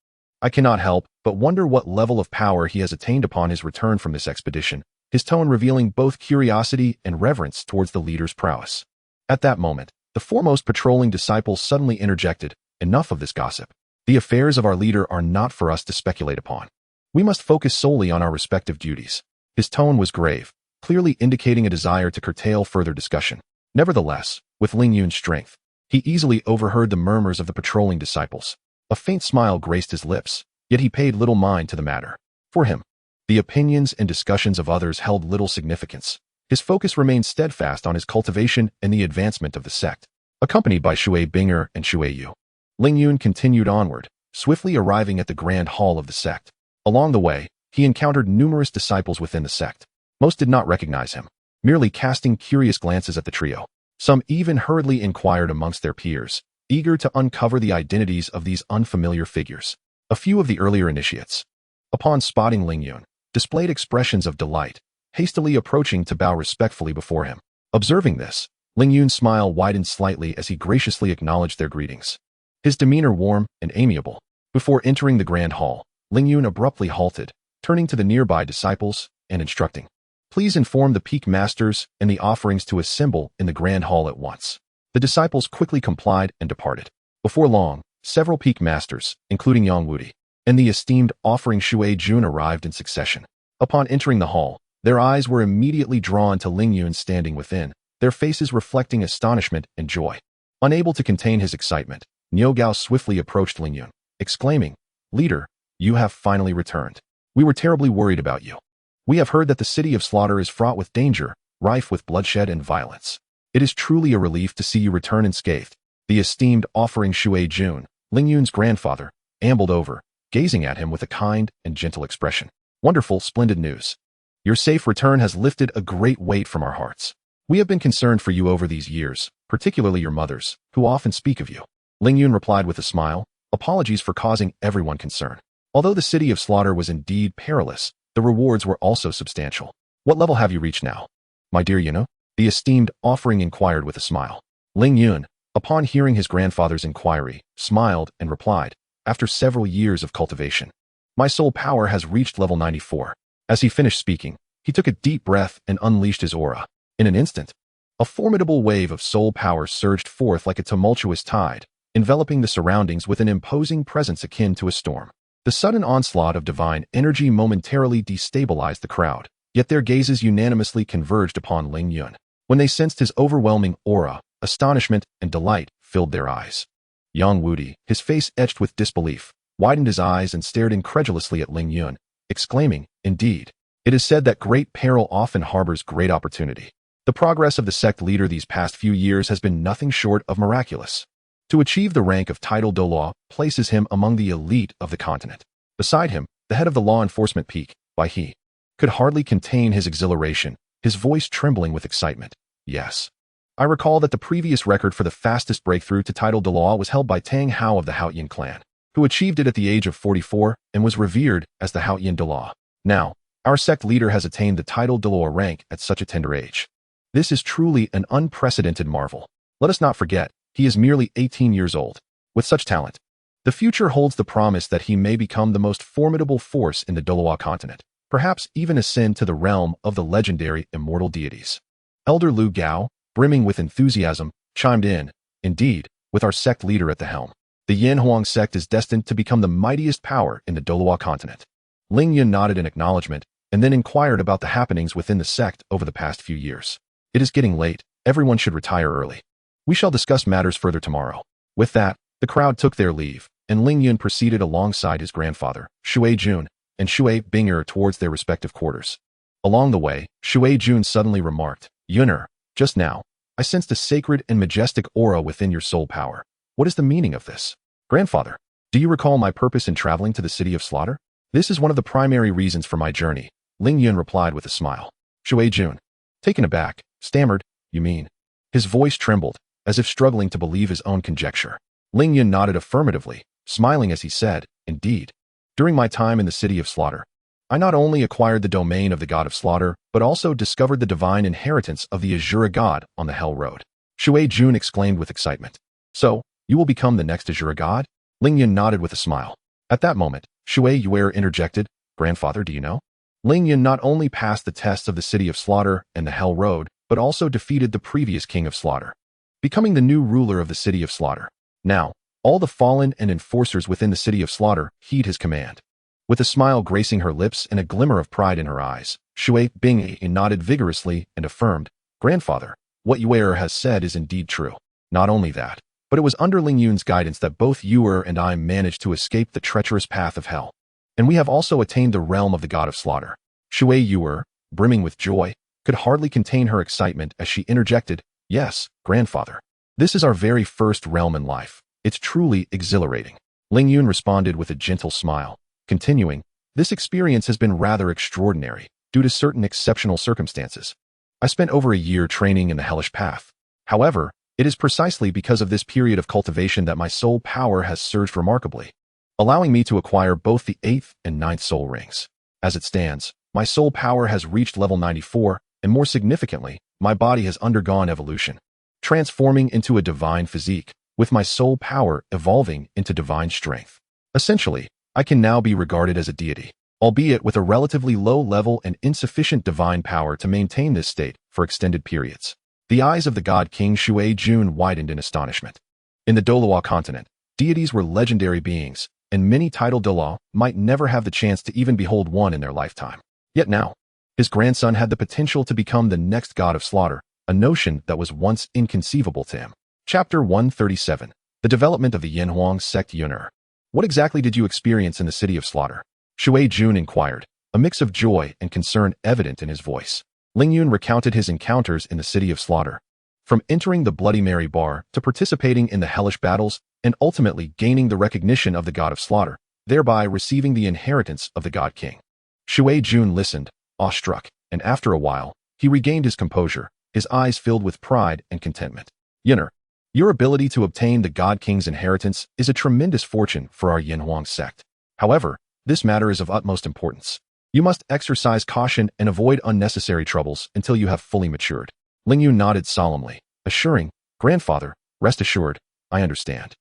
I cannot help but wonder what level of power he has attained upon his return from this expedition," his tone revealing both curiosity and reverence towards the leader's prowess. At that moment, the foremost patrolling disciple suddenly interjected, "Enough of this gossip. The affairs of our leader are not for us to speculate upon. We must focus solely on our respective duties." His tone was grave, clearly indicating a desire to curtail further discussion. Nevertheless, with Ling Yun's strength, he easily overheard the murmurs of the patrolling disciples. A faint smile graced his lips, yet he paid little mind to the matter. For him, the opinions and discussions of others held little significance. His focus remained steadfast on his cultivation and the advancement of the sect. Accompanied by Shui Binger and Shui Yu, Ling Yun continued onward, swiftly arriving at the grand hall of the sect. Along the way, he encountered numerous disciples within the sect. Most did not recognize him, merely casting curious glances at the trio. Some even hurriedly inquired amongst their peers, eager to uncover the identities of these unfamiliar figures. A few of the earlier initiates, upon spotting Ling Yun, displayed expressions of delight, hastily approaching to bow respectfully before him. Observing this, Ling Yun's smile widened slightly as he graciously acknowledged their greetings, his demeanor warm and amiable. Before entering the grand hall, Ling Yun abruptly halted, turning to the nearby disciples and instructing, "Please inform the peak masters and the offerings to assemble in the grand hall at once." The disciples quickly complied and departed. Before long, several peak masters, including Yang Wudi, and the esteemed offering Shui Jun arrived in succession. Upon entering the hall, their eyes were immediately drawn to Ling Yun standing within, their faces reflecting astonishment and joy. Unable to contain his excitement, Niu Gao swiftly approached Ling Yun, exclaiming, "Leader, you have finally returned. We were terribly worried about you. We have heard that the city of Slaughter is fraught with danger, rife with bloodshed and violence. It is truly a relief to see you return unscathed." The esteemed offering Shui Jun, Ling Yun's grandfather, ambled over, gazing at him with a kind and gentle expression. "Wonderful, splendid news. Your safe return has lifted a great weight from our hearts. We have been concerned for you over these years, particularly your mothers, who often speak of you." Ling Yun replied with a smile, "Apologies for causing everyone concern. Although the city of Slaughter was indeed perilous, the rewards were also substantial." "What level have you reached now, my dear Yunu?" the esteemed offering inquired with a smile. Ling Yun, upon hearing his grandfather's inquiry, smiled and replied, "After several years of cultivation, my soul power has reached level 94. As he finished speaking, he took a deep breath and unleashed his aura. In an instant, a formidable wave of soul power surged forth like a tumultuous tide, enveloping the surroundings with an imposing presence akin to a storm. The sudden onslaught of divine energy momentarily destabilized the crowd, yet their gazes unanimously converged upon Ling Yun. When they sensed his overwhelming aura, astonishment and delight filled their eyes. Yang Wudi, his face etched with disbelief, widened his eyes and stared incredulously at Ling Yun, exclaiming, "Indeed. It is said that great peril often harbors great opportunity. The progress of the sect leader these past few years has been nothing short of miraculous. To achieve the rank of title Douluo places him among the elite of the continent. Beside him, the head of the law enforcement peak, Bai He, could hardly contain his exhilaration, his voice trembling with excitement. Yes. I recall that the previous record for the fastest breakthrough to title Douluo was held by Tang Hao of the Haotian clan, who achieved it at the age of 44 and was revered as the Haotian Douluo. Now, our sect leader has attained the title Douluo rank at such a tender age. This is truly an unprecedented marvel. Let us not forget, he is merely 18 years old. With such talent, the future holds the promise that he may become the most formidable force in the Douluo continent, perhaps even ascend to the realm of the legendary immortal deities. Elder Lu Gao, brimming with enthusiasm, chimed in, "Indeed, with our sect leader at the helm, the Yanhuang sect is destined to become the mightiest power in the Douluo continent." Ling Yun nodded in acknowledgement and then inquired about the happenings within the sect over the past few years. "It is getting late. Everyone should retire early. We shall discuss matters further tomorrow." With that, the crowd took their leave, and Ling Yun proceeded alongside his grandfather, Shui Jun, and Shui Binger towards their respective quarters. Along the way, Shui Jun suddenly remarked, "Yun'er, just now, I sensed a sacred and majestic aura within your soul power. What is the meaning of this?" "Grandfather, do you recall my purpose in traveling to the city of slaughter?" "This is one of the primary reasons for my journey," Ling Yun replied with a smile. Shui Jun, taken aback, stammered, "You mean?" His voice trembled, as if struggling to believe his own conjecture. Ling Yun nodded affirmatively, smiling as he said, "Indeed. During my time in the city of slaughter, I not only acquired the domain of the god of slaughter, but also discovered the divine inheritance of the Azure god on the Hell Road." Shui Jun exclaimed with excitement. "So, you will become the next Azure god?" Ling Yun nodded with a smile. At that moment, Shui Yuer interjected, "Grandfather, do you know? Ling Yun not only passed the tests of the city of slaughter and the Hell Road, but also defeated the previous king of slaughter, becoming the new ruler of the city of slaughter. Now, all the fallen and enforcers within the city of slaughter heed his command." With a smile gracing her lips and a glimmer of pride in her eyes, Shui Bing nodded vigorously and affirmed, "Grandfather, what Yuer has said is indeed true. Not only that, but it was under Ling Yun's guidance that both Yuer and I managed to escape the treacherous path of hell. And we have also attained the realm of the god of slaughter." Shui Yuer, brimming with joy, could hardly contain her excitement as she interjected, "Yes, grandfather. This is our very first realm in life. It's truly exhilarating." Ling Yun responded with a gentle smile, continuing, "This experience has been rather extraordinary, due to certain exceptional circumstances. I spent over a year training in the hellish path. However, it is precisely because of this period of cultivation that my soul power has surged remarkably, allowing me to acquire both the 8th and 9th soul rings. As it stands, my soul power has reached level 94, and more significantly, my body has undergone evolution, transforming into a divine physique, with my soul power evolving into divine strength. Essentially, I can now be regarded as a deity, albeit with a relatively low level and insufficient divine power to maintain this state for extended periods." The eyes of the god King Shui Jun widened in astonishment. In the Douluo continent, deities were legendary beings, and many titled Douluo might never have the chance to even behold one in their lifetime. Yet now, his grandson had the potential to become the next god of slaughter, a notion that was once inconceivable to him. Chapter 137. The Development of the Yanhuang Sect. Yun'er, what exactly did you experience in the city of slaughter? Shui Jun inquired, a mix of joy and concern evident in his voice. Ling Yun recounted his encounters in the city of slaughter, from entering the Bloody Mary bar to participating in the hellish battles and ultimately gaining the recognition of the god of slaughter, thereby receiving the inheritance of the god king. Shui Jun listened, awestruck, and after a while, he regained his composure, his eyes filled with pride and contentment. "Yun'er, your ability to obtain the god king's inheritance is a tremendous fortune for our Yanhuang sect. However, this matter is of utmost importance. You must exercise caution and avoid unnecessary troubles until you have fully matured." Ling Yun nodded solemnly, assuring, "Grandfather, rest assured, I understand.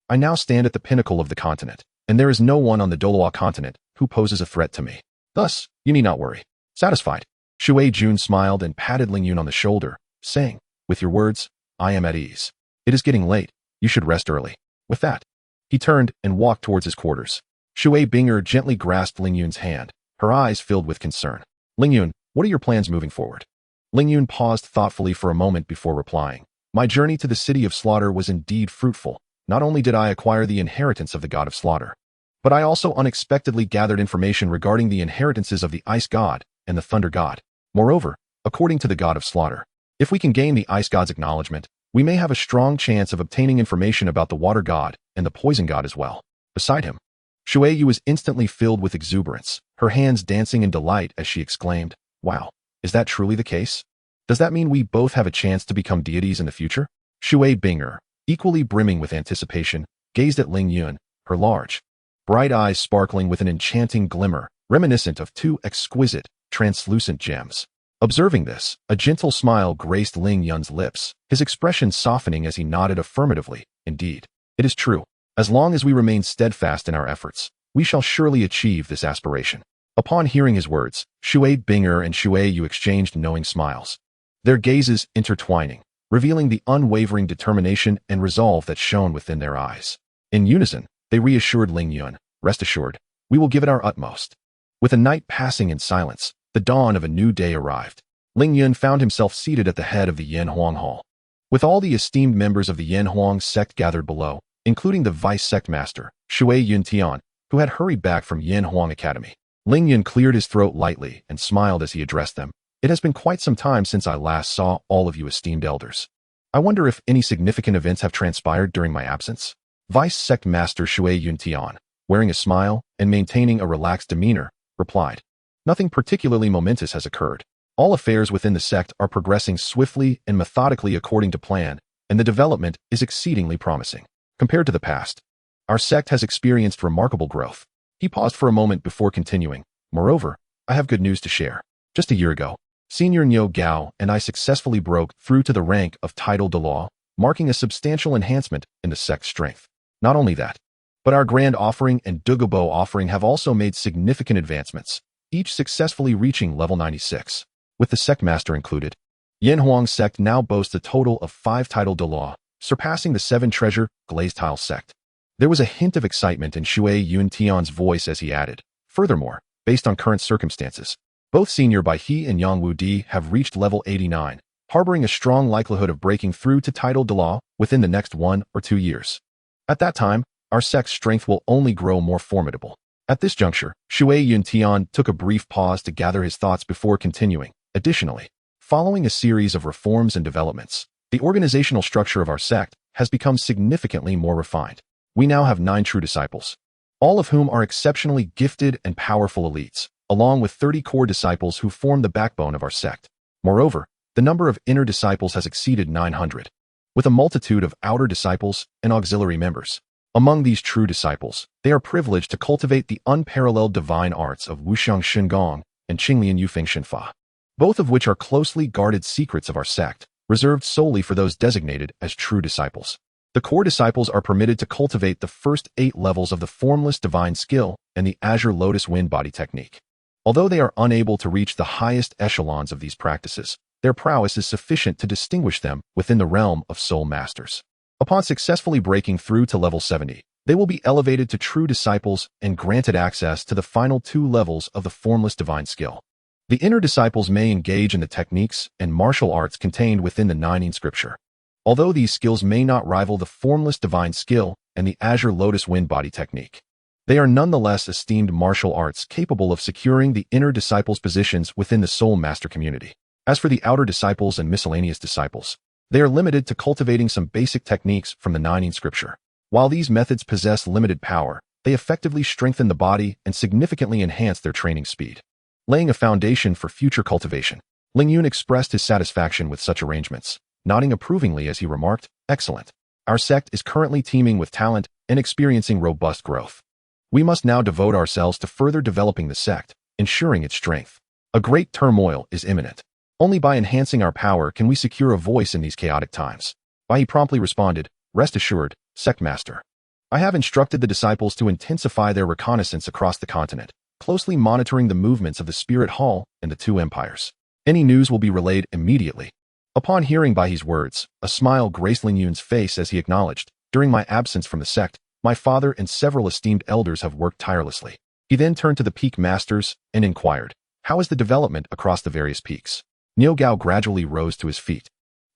I now stand at the pinnacle of the continent, and there is no one on the Douluo continent who poses a threat to me. Thus, you need not worry." Satisfied, Shui Jun smiled and patted Ling Yun on the shoulder, saying, "With your words, I am at ease. It is getting late. You should rest early." With that, he turned and walked towards his quarters. Shui Binger gently grasped Ling Yun's hand, her eyes filled with concern. "Ling Yun, what are your plans moving forward?" Ling Yun paused thoughtfully for a moment before replying. "My journey to the city of slaughter was indeed fruitful, not only did I acquire the inheritance of the god of slaughter, but I also unexpectedly gathered information regarding the inheritances of the ice god and the thunder god. Moreover, according to the god of slaughter, if we can gain the ice god's acknowledgement, we may have a strong chance of obtaining information about the water god and the poison god as well. Beside him, Shui Yu was instantly filled with exuberance, her hands dancing in delight as she exclaimed, "Wow, is that truly the case? Does that mean we both have a chance to become deities in the future?" Shui Binger, equally brimming with anticipation, gazed at Ling Yun, her large, bright eyes sparkling with an enchanting glimmer, reminiscent of two exquisite, translucent gems. Observing this, a gentle smile graced Ling Yun's lips, his expression softening as he nodded affirmatively. "Indeed, it is true. As long as we remain steadfast in our efforts, we shall surely achieve this aspiration." Upon hearing his words, Shui Binger and Shui Yu exchanged knowing smiles, their gazes intertwining, revealing the unwavering determination and resolve that shone within their eyes. In unison, they reassured Ling Yun, "Rest assured, we will give it our utmost." With a night passing in silence, the dawn of a new day arrived. Ling Yun found himself seated at the head of the Yan Huang Hall, with all the esteemed members of the Yan Huang sect gathered below, including the vice sect master, Shui Yun Tian, who had hurried back from Yan Huang Academy. Ling Yun cleared his throat lightly and smiled as he addressed them. "It has been quite some time since I last saw all of you esteemed elders. I wonder if any significant events have transpired during my absence?" Vice sect master Shui Yun Tian, wearing a smile and maintaining a relaxed demeanor, replied, "Nothing particularly momentous has occurred. All affairs within the sect are progressing swiftly and methodically according to plan, and the development is exceedingly promising. Compared to the past, our sect has experienced remarkable growth." He paused for a moment before continuing, "Moreover, I have good news to share. Just a year ago, Senior Niu Gao and I successfully broke through to the rank of title Douluo, marking a substantial enhancement in the sect's strength. Not only that, but our Grand Offering and Dugubo Offering have also made significant advancements, each successfully reaching level 96. With the sect master included, Yan Huang sect now boasts a total of 5 title Douluo, surpassing the 7 treasure glazed tile sect." There was a hint of excitement in Shui Yun Tian's voice as he added, "Furthermore, based on current circumstances, both Senior Bai He and Yang Wu Di have reached level 89, harboring a strong likelihood of breaking through to title Douluo within the next 1 or 2 years. At that time, our sect's strength will only grow more formidable." At this juncture, Shui Yun Tian took a brief pause to gather his thoughts before continuing. "Additionally, following a series of reforms and developments, the organizational structure of our sect has become significantly more refined. We now have 9 true disciples, all of whom are exceptionally gifted and powerful elites, along with 30 core disciples who form the backbone of our sect. Moreover, the number of inner disciples has exceeded 900, with a multitude of outer disciples and auxiliary members. Among these true disciples, they are privileged to cultivate the unparalleled divine arts of Wuxiang Shengong and Qinglian Yufeng Shenfa, both of which are closely guarded secrets of our sect, reserved solely for those designated as true disciples. The core disciples are permitted to cultivate the first 8 levels of the Formless Divine Skill and the Azure Lotus Wind Body Technique. Although they are unable to reach the highest echelons of these practices, their prowess is sufficient to distinguish them within the realm of Soul Masters. Upon successfully breaking through to level 70, they will be elevated to true disciples and granted access to the final 2 levels of the Formless Divine Skill. The inner disciples may engage in the techniques and martial arts contained within the 9 scripture. Although these skills may not rival the Formless Divine Skill and the Azure Lotus Wind Body Technique, they are nonetheless esteemed martial arts capable of securing the inner disciples' positions within the Soul Master community. As for the outer disciples and miscellaneous disciples, they are limited to cultivating some basic techniques from the 9 scripture. While these methods possess limited power, they effectively strengthen the body and significantly enhance their training speed, laying a foundation for future cultivation. Ling Yun expressed his satisfaction with such arrangements, nodding approvingly as he remarked, "Excellent. Our sect is currently teeming with talent and experiencing robust growth. We must now devote ourselves to further developing the sect, ensuring its strength. A great turmoil is imminent. Only by enhancing our power can we secure a voice in these chaotic times." Bai He promptly responded, "Rest assured, Sect Master. I have instructed the disciples to intensify their reconnaissance across the continent, closely monitoring the movements of the Spirit Hall and the 2 empires. Any news will be relayed immediately." Upon hearing Bai He's words, a smile graced Ling Yun's face as he acknowledged, "During my absence from the sect, my father and several esteemed elders have worked tirelessly." He then turned to the peak masters and inquired, "How is the development across the various peaks?" Niu Gao gradually rose to his feet,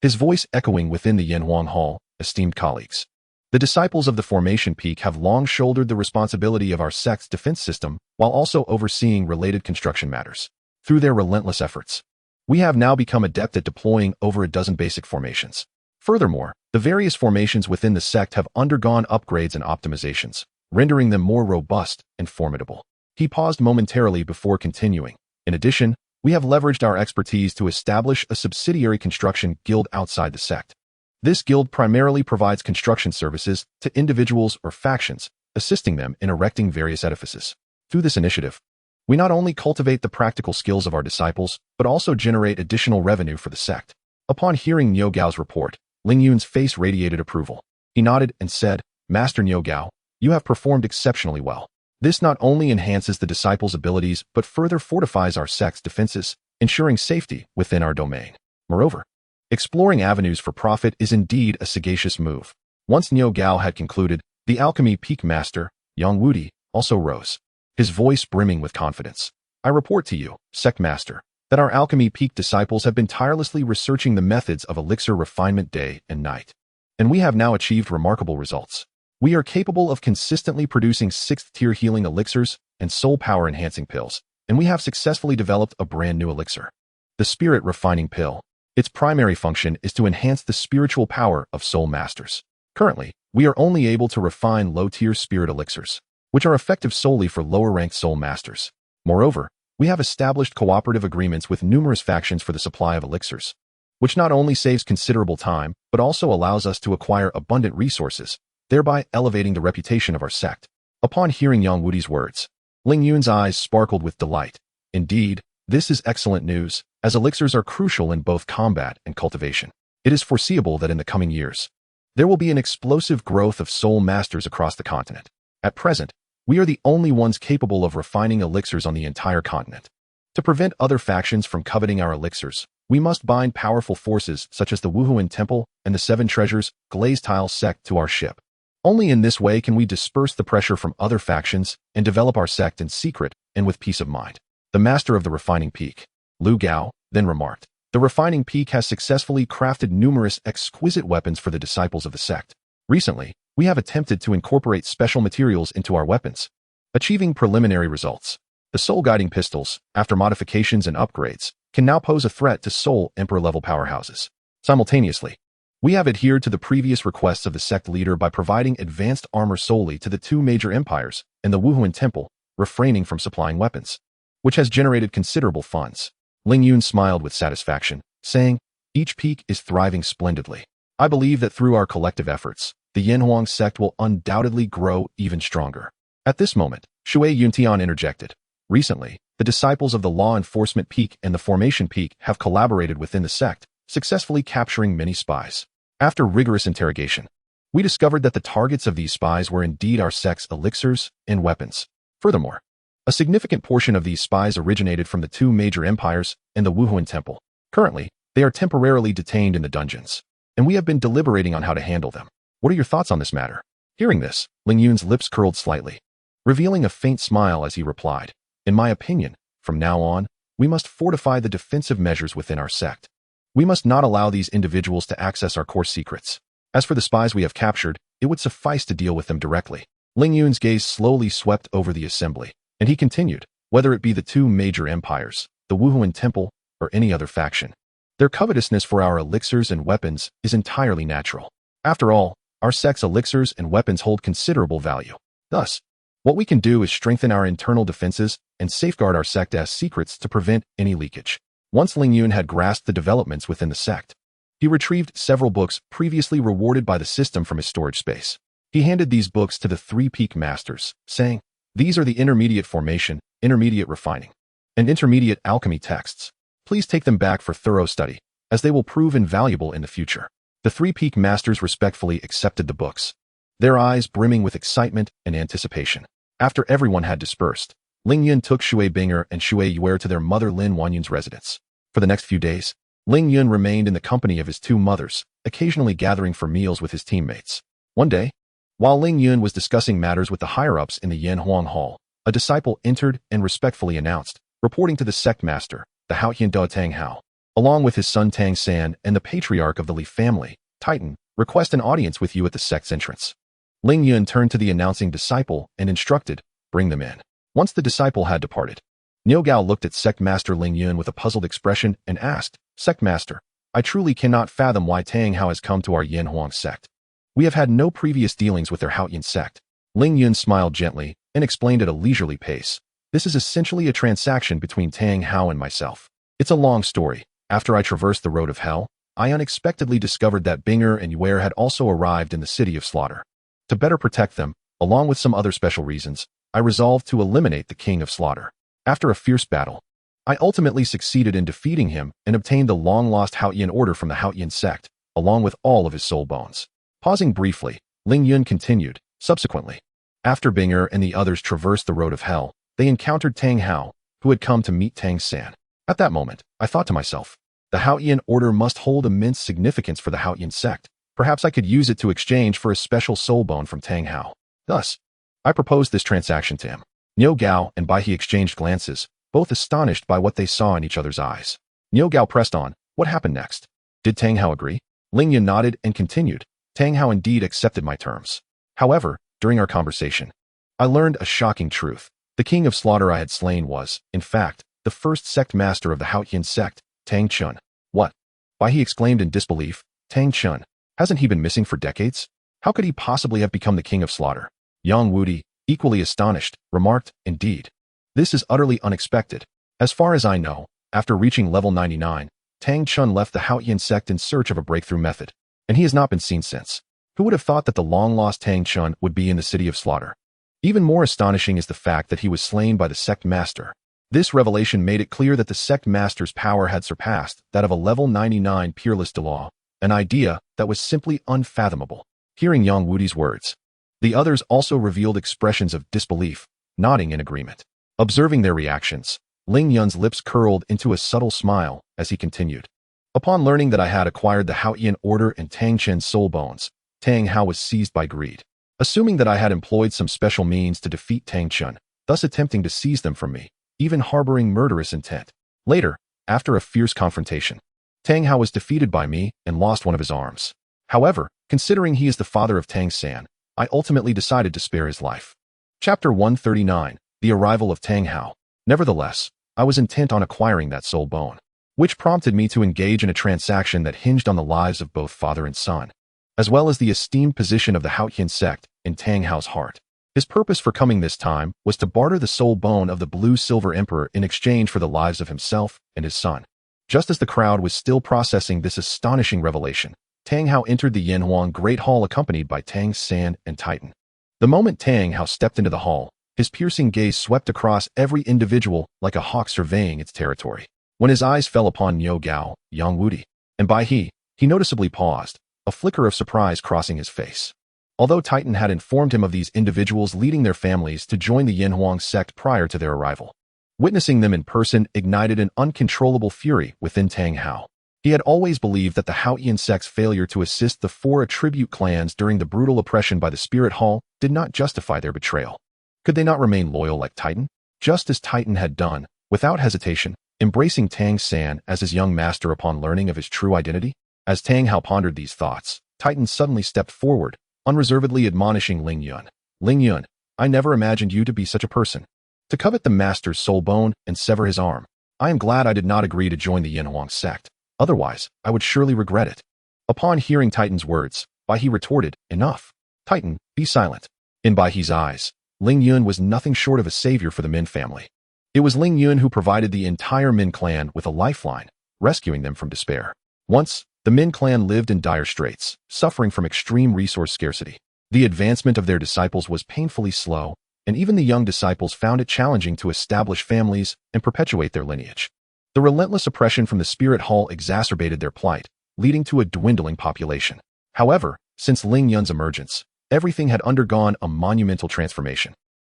his voice echoing within the Yan Huang Hall. "Esteemed colleagues, The disciples of the Formation Peak have long shouldered the responsibility of our sect's defense system while also overseeing related construction matters. Through their relentless efforts, we have now become adept at deploying over a dozen basic formations. Furthermore, the various formations within the sect have undergone upgrades and optimizations, rendering them more robust and formidable. He paused momentarily before continuing. In addition, we have leveraged our expertise to establish a subsidiary construction guild outside the sect. This guild primarily provides construction services to individuals or factions, assisting them in erecting various edifices. Through this initiative, we not only cultivate the practical skills of our disciples, but also generate additional revenue for the sect. Upon hearing Niu Gao's report, Ling Yun's face radiated approval. He nodded and said, "Master Niu Gao, you have performed exceptionally well. This not only enhances the disciples' abilities, but further fortifies our sect's defenses, ensuring safety within our domain. Moreover, exploring avenues for profit is indeed a sagacious move." Once Niu Gao had concluded, the Alchemy Peak Master, Yang Wudi, also rose, his voice brimming with confidence. "I report to you, Sect Master, that our Alchemy Peak disciples have been tirelessly researching the methods of elixir refinement day and night, and we have now achieved remarkable results. We are capable of consistently producing 6th-tier healing elixirs and soul power-enhancing pills, and we have successfully developed a brand new elixir, the Spirit Refining Pill. Its primary function is to enhance the spiritual power of soul masters. Currently, we are only able to refine low-tier spirit elixirs, which are effective solely for lower-ranked soul masters. Moreover, we have established cooperative agreements with numerous factions for the supply of elixirs, which not only saves considerable time, but also allows us to acquire abundant resources, thereby elevating the reputation of our sect." Upon hearing Yang Wudi's words, Ling Yun's eyes sparkled with delight. Indeed, this is excellent news, as elixirs are crucial in both combat and cultivation. It is foreseeable that in the coming years, there will be an explosive growth of soul masters across the continent. At present, we are the only ones capable of refining elixirs on the entire continent. To prevent other factions from coveting our elixirs, we must bind powerful forces such as the Wuhuan Temple and the Seven Treasures Glazed Tile sect to our ship. Only in this way can we disperse the pressure from other factions and develop our sect in secret and with peace of mind. The master of the Refining Peak, Liu Gao, then remarked, "The Refining Peak has successfully crafted numerous exquisite weapons for the disciples of the sect. Recently, we have attempted to incorporate special materials into our weapons, achieving preliminary results. The soul-guiding pistols, after modifications and upgrades, can now pose a threat to soul emperor-level powerhouses. Simultaneously, we have adhered to the previous requests of the sect leader by providing advanced armor solely to the 2 major empires and the Wuhuan Temple, refraining from supplying weapons, which has generated considerable funds." Ling Yun smiled with satisfaction, saying, "Each peak is thriving splendidly. I believe that through our collective efforts, the Yanhuang sect will undoubtedly grow even stronger." At this moment, Shui Yuntian interjected. "Recently, the disciples of the Law Enforcement Peak and the Formation Peak have collaborated within the sect, successfully capturing many spies. After rigorous interrogation, we discovered that the targets of these spies were indeed our sect's elixirs and weapons. Furthermore, a significant portion of these spies originated from the 2 major empires and the Wuhuan Temple. Currently, they are temporarily detained in the dungeons, and we have been deliberating on how to handle them. What are your thoughts on this matter?" Hearing this, Ling Yun's lips curled slightly, revealing a faint smile as he replied, "In my opinion, from now on, we must fortify the defensive measures within our sect. We must not allow these individuals to access our core secrets. As for the spies we have captured, it would suffice to deal with them directly." Ling Yun's gaze slowly swept over the assembly, and he continued, "Whether it be the 2 major empires, the Wuhuan Temple, or any other faction, their covetousness for our elixirs and weapons is entirely natural. After all, our sect's elixirs and weapons hold considerable value. Thus, what we can do is strengthen our internal defenses and safeguard our sect's secrets to prevent any leakage." Once Ling Yun had grasped the developments within the sect, he retrieved several books previously rewarded by the system from his storage space. He handed these books to the 3 peak masters, saying, "These are the intermediate formation, intermediate refining, and intermediate alchemy texts. Please take them back for thorough study, as they will prove invaluable in the future." The 3 peak masters respectfully accepted the books, their eyes brimming with excitement and anticipation. After everyone had dispersed, Ling Yun took Shui Binger and Shui Yuer to their mother Lin Wanyun's residence. For the next few days, Ling Yun remained in the company of his 2 mothers, occasionally gathering for meals with his teammates. One day, while Ling Yun was discussing matters with the higher-ups in the Yanhuang Hall, a disciple entered and respectfully announced, reporting to the sect master, the Haotian Da Tang Hao, along with his son Tang San and the patriarch of the Li family, Titan, request an audience with you at the sect's entrance. Ling Yun turned to the announcing disciple and instructed, bring them in. Once the disciple had departed, Niu Gao looked at Sect Master Ling Yun with a puzzled expression and asked, Sect Master, I truly cannot fathom why Tang Hao has come to our Yin Huang sect. We have had no previous dealings with their Haoyin sect. Ling Yun smiled gently and explained at a leisurely pace. This is essentially a transaction between Tang Hao and myself. It's a long story. After I traversed the road of hell, I unexpectedly discovered that Binger and Yuer had also arrived in the city of slaughter. To better protect them, along with some other special reasons, I resolved to eliminate the King of Slaughter. After a fierce battle, I ultimately succeeded in defeating him and obtained the long-lost Haoyin order from the Haoyin sect, along with all of his soul bones. Pausing briefly, Ling Yun continued, subsequently, after Binger and the others traversed the road of hell, they encountered Tang Hao, who had come to meet Tang San. At that moment, I thought to myself, the Haoyin order must hold immense significance for the Haoyin sect. Perhaps I could use it to exchange for a special soul bone from Tang Hao. Thus, I proposed this transaction to him. Niu Gao and Bai He exchanged glances, both astonished by what they saw in each other's eyes. Niu Gao pressed on, what happened next? Did Tang Hao agree? Ling Yun nodded and continued, Tang Hao indeed accepted my terms. However, during our conversation, I learned a shocking truth. The King of Slaughter I had slain was, in fact, the first sect master of the Haoyin sect, Tang Chun. What? Bai He exclaimed in disbelief, Tang Chun. Hasn't he been missing for decades? How could he possibly have become the King of Slaughter? Yang Wudi, equally astonished, remarked, indeed. This is utterly unexpected. As far as I know, after reaching level 99, Tang Chun left the Haoyin sect in search of a breakthrough method, and he has not been seen since. Who would have thought that the long-lost Tang Chun would be in the city of slaughter? Even more astonishing is the fact that he was slain by the sect master. This revelation made it clear that the sect master's power had surpassed that of a level 99 peerless Douluo, an idea that was simply unfathomable. Hearing Yang Wudi's words, the others also revealed expressions of disbelief, nodding in agreement. Observing their reactions, Ling Yun's lips curled into a subtle smile as he continued. Upon learning that I had acquired the Haoyin order and Tang Chen's soul bones, Tang Hao was seized by greed. Assuming that I had employed some special means to defeat Tang Chun, thus attempting to seize them from me, even harboring murderous intent. Later, after a fierce confrontation, Tang Hao was defeated by me and lost one of his arms. However, considering he is the father of Tang San, I ultimately decided to spare his life. Chapter 139, The Arrival of Tang Hao. Nevertheless, I was intent on acquiring that soul bone, which prompted me to engage in a transaction that hinged on the lives of both father and son, as well as the esteemed position of the Haoyin sect in Tang Hao's heart. His purpose for coming this time was to barter the soul bone of the Blue-Silver Emperor in exchange for the lives of himself and his son. Just as the crowd was still processing this astonishing revelation, Tang Hao entered the Yanhuang Great Hall accompanied by Tang San and Titan. The moment Tang Hao stepped into the hall, his piercing gaze swept across every individual like a hawk surveying its territory. When his eyes fell upon Niu Gao, Yang Wudi, and Bai He noticeably paused, a flicker of surprise crossing his face. Although Titan had informed him of these individuals leading their families to join the Yanhuang sect prior to their arrival, witnessing them in person ignited an uncontrollable fury within Tang Hao. He had always believed that the Haoyin sect's failure to assist the 4 attribute clans during the brutal oppression by the Spirit Hall did not justify their betrayal. Could they not remain loyal like Titan? Just as Titan had done, without hesitation, embracing Tang San as his young master upon learning of his true identity? As Tang Hao pondered these thoughts, Titan suddenly stepped forward, unreservedly admonishing Ling Yun. Ling Yun, I never imagined you to be such a person. To covet the master's soul bone and sever his arm. I am glad I did not agree to join the Yanhuang sect. Otherwise, I would surely regret it. Upon hearing Titan's words, Bai He retorted, enough. Titan, be silent. In Bai He's eyes, Ling Yun was nothing short of a savior for the Min family. It was Ling Yun who provided the entire Min clan with a lifeline, rescuing them from despair. Once, the Min clan lived in dire straits, suffering from extreme resource scarcity. The advancement of their disciples was painfully slow, and even the young disciples found it challenging to establish families and perpetuate their lineage. The relentless oppression from the Spirit Hall exacerbated their plight, leading to a dwindling population. However, since Ling Yun's emergence, everything had undergone a monumental transformation.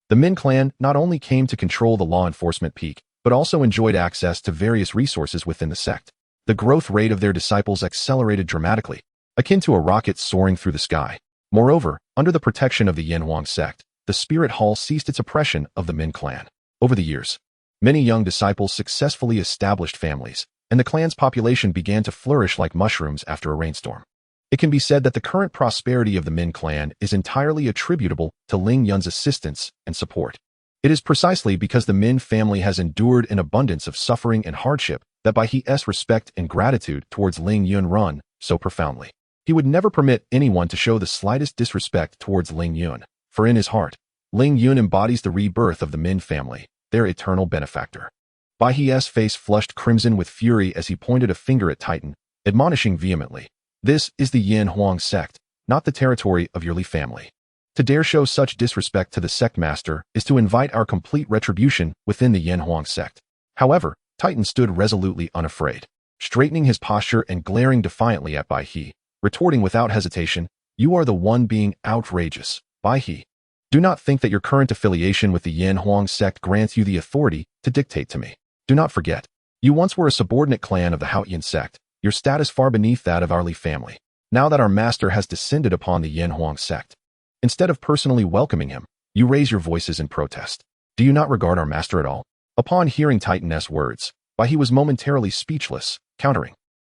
The Min clan not only came to control the law enforcement peak, but also enjoyed access to various resources within the sect. The growth rate of their disciples accelerated dramatically, akin to a rocket soaring through the sky. Moreover, under the protection of the Yanhuang sect, the Spirit Hall ceased its oppression of the Min clan. Over the years, many young disciples successfully established families, and the clan's population began to flourish like mushrooms after a rainstorm. It can be said that the current prosperity of the Min clan is entirely attributable to Ling Yun's assistance and support. It is precisely because the Min family has endured an abundance of suffering and hardship that by his respect and gratitude towards Ling Yun run so profoundly. He would never permit anyone to show the slightest disrespect towards Ling Yun, for in his heart, Ling Yun embodies the rebirth of the Min family, their eternal benefactor. Bai He's face flushed crimson with fury as he pointed a finger at Titan, admonishing vehemently, "This is the Yin Huang sect, not the territory of your Li family. To dare show such disrespect to the sect master is to invite our complete retribution within the Yin Huang sect." However, Titan stood resolutely unafraid, straightening his posture and glaring defiantly at Bai He, retorting without hesitation, "You are the one being outrageous, Bai He. Do not think that your current affiliation with the Yin Huang sect grants you the authority to dictate to me. Do not forget, you once were a subordinate clan of the Haotian sect, your status far beneath that of our Li family. Now that our master has descended upon the Yin Huang sect, instead of personally welcoming him, you raise your voices in protest. Do you not regard our master at all?" Upon hearing Titan's words, Bai He was momentarily speechless, countering,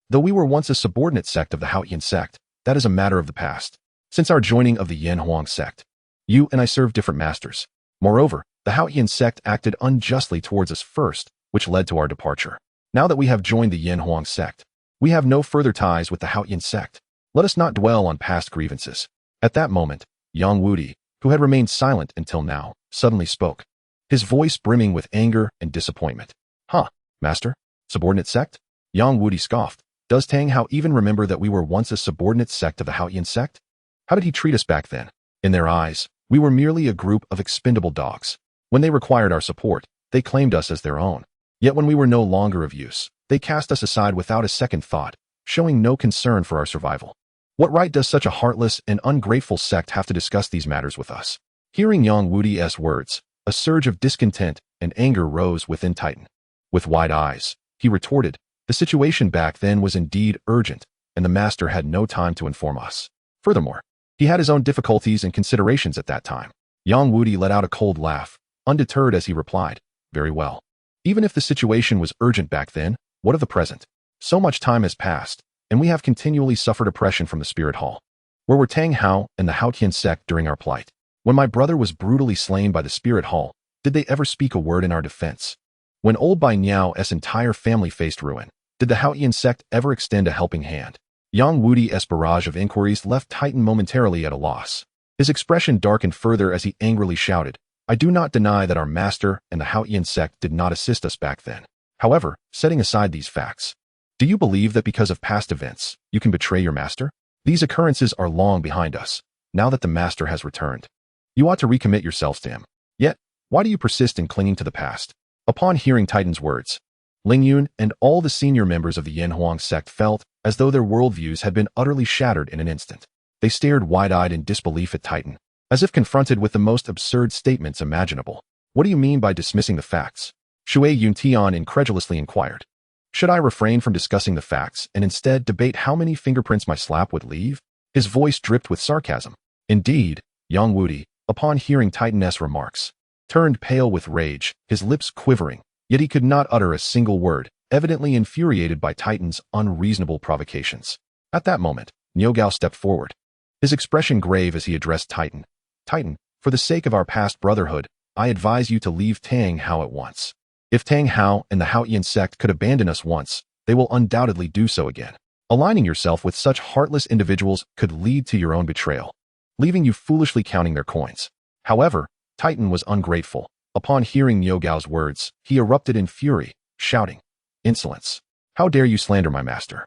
"Though we were once a subordinate sect of the Haotian sect, that is a matter of the past. Since our joining of the Yin Huang sect, you and I serve different masters. Moreover, the Haotian sect acted unjustly towards us first, which led to our departure. Now that we have joined the Yin Huang sect, we have no further ties with the Haotian sect. Let us not dwell on past grievances." At that moment, Yang Wudi, who had remained silent until now, suddenly spoke, his voice brimming with anger and disappointment. "Huh, master? Subordinate sect?" Yang Wudi scoffed. "Does Tang Hao even remember that we were once a subordinate sect of the Haotian sect? How did he treat us back then? In their eyes, we were merely a group of expendable dogs. When they required our support, they claimed us as their own. Yet when we were no longer of use, they cast us aside without a second thought, showing no concern for our survival. What right does such a heartless and ungrateful sect have to discuss these matters with us?" Hearing Yang Wudi's words, a surge of discontent and anger rose within Titan. With wide eyes, he retorted, "The situation back then was indeed urgent, and the master had no time to inform us. Furthermore, he had his own difficulties and considerations at that time." Yang Wudi let out a cold laugh, undeterred as he replied, "Very well. Even if the situation was urgent back then, what of the present? So much time has passed, and we have continually suffered oppression from the Spirit Hall. Where were Tang Hao and the Haotian sect during our plight? When my brother was brutally slain by the Spirit Hall, did they ever speak a word in our defense? When old Bai Niao's entire family faced ruin, did the Haotian sect ever extend a helping hand?" Yang Wudi's barrage of inquiries left Titan momentarily at a loss. His expression darkened further as he angrily shouted, "I do not deny that our master and the Haotian sect did not assist us back then. However, setting aside these facts, do you believe that because of past events, you can betray your master? These occurrences are long behind us, now that the master has returned. You ought to recommit yourselves to him. Yet, why do you persist in clinging to the past?" Upon hearing Titan's words, Ling Yun and all the senior members of the Yin Huang sect felt as though their worldviews had been utterly shattered in an instant. They stared wide-eyed in disbelief at Titan, as if confronted with the most absurd statements imaginable. "What do you mean by dismissing the facts?" Shui Yuntian incredulously inquired. "Should I refrain from discussing the facts and instead debate how many fingerprints my slap would leave?" His voice dripped with sarcasm. Indeed, Yang Wudi, upon hearing Titan's remarks, turned pale with rage, his lips quivering, yet he could not utter a single word, evidently infuriated by Titan's unreasonable provocations. At that moment, Niugao stepped forward, his expression grave as he addressed Titan. "Titan, for the sake of our past brotherhood, I advise you to leave Tang Hao at once. If Tang Hao and the Haotian sect could abandon us once, they will undoubtedly do so again. Aligning yourself with such heartless individuals could lead to your own betrayal, leaving you foolishly counting their coins." However, Titan was ungrateful. Upon hearing Niugao's words, he erupted in fury, shouting, "Insolence! How dare you slander my master?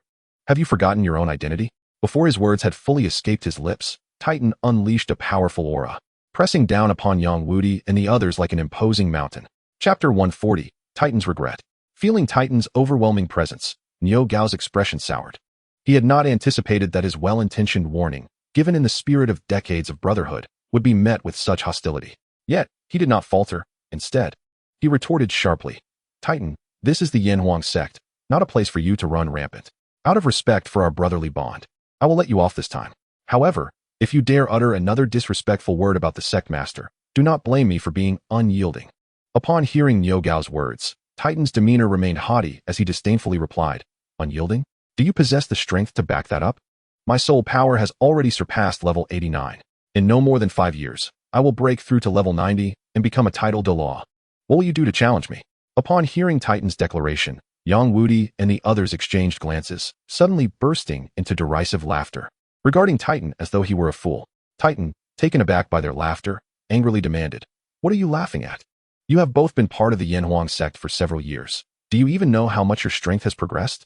Have you forgotten your own identity?" Before his words had fully escaped his lips, Titan unleashed a powerful aura, pressing down upon Yang Wudi and the others like an imposing mountain. Chapter 140, Titan's Regret. Feeling Titan's overwhelming presence, Niugao's expression soured. He had not anticipated that his well-intentioned warning, given in the spirit of decades of brotherhood, would be met with such hostility. Yet, he did not falter. Instead, he retorted sharply, "Titan, this is the Yin Huang sect, not a place for you to run rampant. Out of respect for our brotherly bond, I will let you off this time. However, if you dare utter another disrespectful word about the sect master, do not blame me for being unyielding." Upon hearing Niugao's words, Titan's demeanor remained haughty as he disdainfully replied, "Unyielding? Do you possess the strength to back that up?" My soul power has already surpassed level 89. In no more than 5 years, I will break through to level 90 and become a title Douluo. What will you do to challenge me? Upon hearing Titan's declaration, Yang Wudi and the others exchanged glances, suddenly bursting into derisive laughter. Regarding Titan as though he were a fool, Titan, taken aback by their laughter, angrily demanded, "What are you laughing at? You have both been part of the Yanhuang sect for several years. Do you even know how much your strength has progressed?"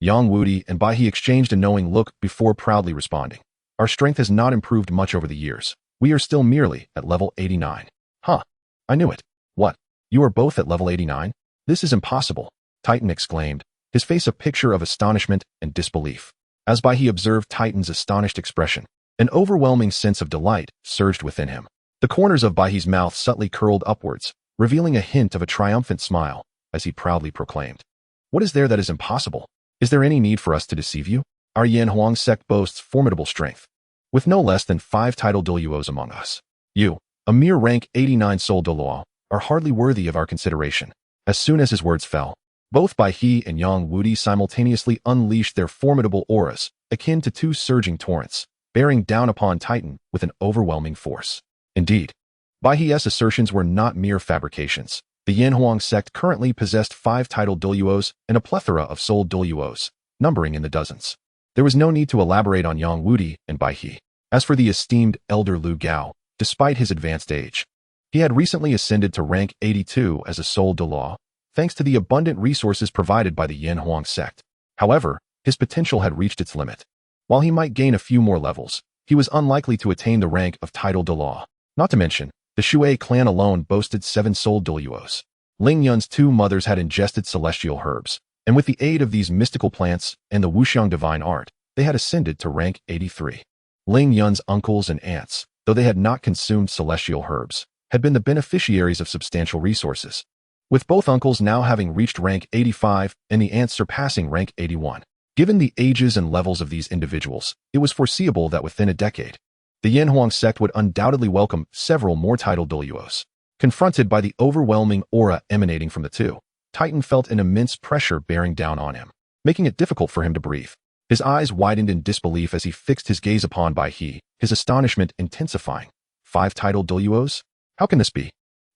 Yang Wudi and Bai He exchanged a knowing look before proudly responding, "Our strength has not improved much over the years. We are still merely at level 89. Huh. I knew it. What? You are both at level 89? This is impossible," Titan exclaimed, his face a picture of astonishment and disbelief. As Bai He observed Titan's astonished expression, an overwhelming sense of delight surged within him. The corners of Bai He's mouth subtly curled upwards, revealing a hint of a triumphant smile, as he proudly proclaimed, "What is there that is impossible? Is there any need for us to deceive you? Our Yanhuang sect boasts formidable strength, with no less than 5 title Douluos among us. You, a mere rank 89 soul Douluo, are hardly worthy of our consideration." As soon as his words fell, both Bai He and Yang Wudi simultaneously unleashed their formidable auras, akin to 2 surging torrents, bearing down upon Titan with an overwhelming force. Indeed, Bai He's assertions were not mere fabrications. The Yanhuang sect currently possessed 5 title Douluos and a plethora of soul Douluos, numbering in the dozens. There was no need to elaborate on Yang Wudi and Bai He. As for the esteemed elder Lu Gao, despite his advanced age, he had recently ascended to rank 82 as a soul Douluo, thanks to the abundant resources provided by the Yanhuang sect. However, his potential had reached its limit. While he might gain a few more levels, he was unlikely to attain the rank of title Douluo. Not to mention, the Shui clan alone boasted 7 soul Douluos. Ling Yun's 2 mothers had ingested celestial herbs, and with the aid of these mystical plants and the Wuxiang divine art, they had ascended to rank 83. Ling Yun's uncles and aunts, though they had not consumed celestial herbs, had been the beneficiaries of substantial resources, with both uncles now having reached rank 85 and the aunts surpassing rank 81. Given the ages and levels of these individuals, it was foreseeable that within a decade, the Yanhuang sect would undoubtedly welcome several more title Douluos. Confronted by the overwhelming aura emanating from the 2, Titan felt an immense pressure bearing down on him, making it difficult for him to breathe. His eyes widened in disbelief as he fixed his gaze upon Bai He, his astonishment intensifying. 5 title Douluos? How can this be?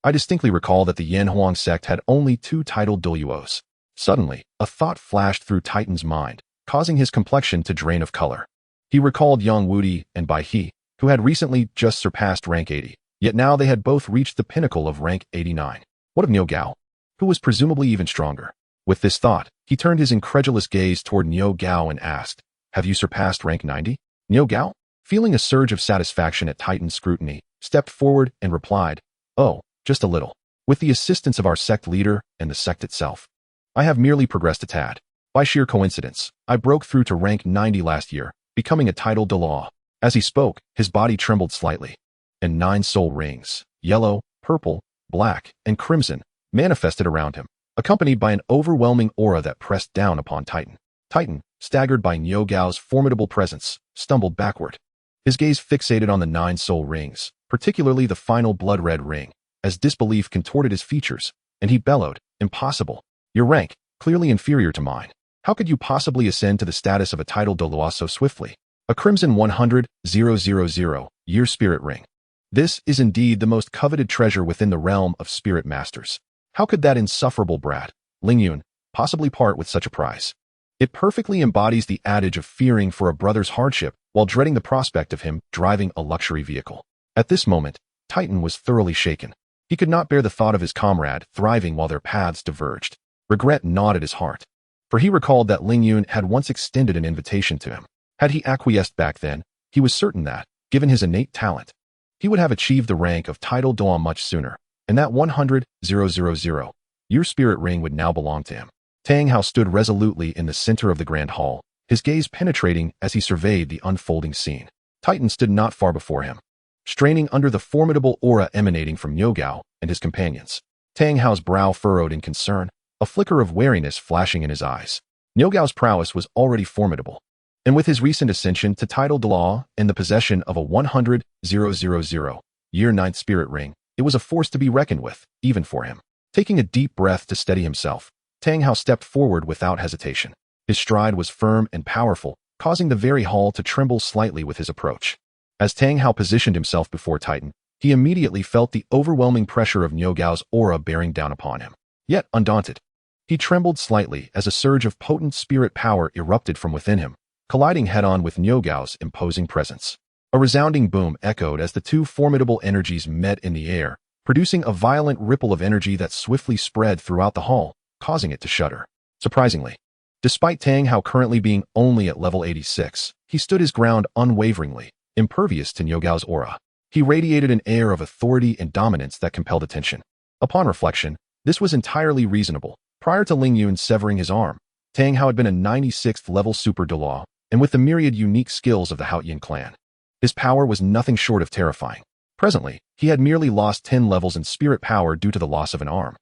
I distinctly recall that the Yanhuang sect had only 2 title Douluos. Suddenly, a thought flashed through Titan's mind, causing his complexion to drain of color. He recalled Yang Wudi and Bai He, who had recently just surpassed rank 80, yet now they had both reached the pinnacle of rank 89. What of Niu Gao, who was presumably even stronger? With this thought, he turned his incredulous gaze toward Niu Gao and asked, "Have you surpassed rank 90? Niu Gao, feeling a surge of satisfaction at Titan's scrutiny, stepped forward and replied, "Oh, just a little. With the assistance of our sect leader and the sect itself, I have merely progressed a tad. By sheer coincidence, I broke through to rank 90 last year, becoming a title Douluo." As he spoke, his body trembled slightly, and 9 soul rings, yellow, purple, black, and crimson, manifested around him, accompanied by an overwhelming aura that pressed down upon Titan. Titan, staggered by Niu Gao's formidable presence, stumbled backward. His gaze fixated on the 9 soul rings, particularly the final blood-red ring, as disbelief contorted his features, and he bellowed, "Impossible. Your rank, clearly inferior to mine. How could you possibly ascend to the status of a title Douluo so swiftly? A crimson 100,000 year spirit ring. This is indeed the most coveted treasure within the realm of spirit masters. How could that insufferable brat, Ling Yun, possibly part with such a prize? It perfectly embodies the adage of fearing for a brother's hardship while dreading the prospect of him driving a luxury vehicle." At this moment, Titan was thoroughly shaken. He could not bear the thought of his comrade thriving while their paths diverged. Regret gnawed at his heart, for he recalled that Ling Yun had once extended an invitation to him. Had he acquiesced back then, he was certain that, given his innate talent, he would have achieved the rank of title Douluo much sooner, and that 100,000 year spirit ring would now belong to him. Tang Hao stood resolutely in the center of the grand hall, his gaze penetrating as he surveyed the unfolding scene. Titan stood not far before him, straining under the formidable aura emanating from Niu Gao and his companions. Tang Hao's brow furrowed in concern, a flicker of wariness flashing in his eyes. Niu Gao's prowess was already formidable, and with his recent ascension to title Douluo and the possession of a 100,000 year 9th spirit ring, it was a force to be reckoned with, even for him. Taking a deep breath to steady himself, Tang Hao stepped forward without hesitation. His stride was firm and powerful, causing the very hall to tremble slightly with his approach. As Tang Hao positioned himself before Titan, he immediately felt the overwhelming pressure of Niu Gao's aura bearing down upon him. Yet, undaunted, he trembled slightly as a surge of potent spirit power erupted from within him, colliding head-on with Niu Gao's imposing presence. A resounding boom echoed as the two formidable energies met in the air, producing a violent ripple of energy that swiftly spread throughout the hall, causing it to shudder. Surprisingly, despite Tang Hao currently being only at level 86, he stood his ground unwaveringly, impervious to Niu Gao's aura. He radiated an air of authority and dominance that compelled attention. Upon reflection, this was entirely reasonable. Prior to Ling Yun severing his arm, Tang Hao had been a 96th level super Douluo, and with the myriad unique skills of the Haotian clan, his power was nothing short of terrifying. Presently, he had merely lost 10 levels in spirit power due to the loss of an arm.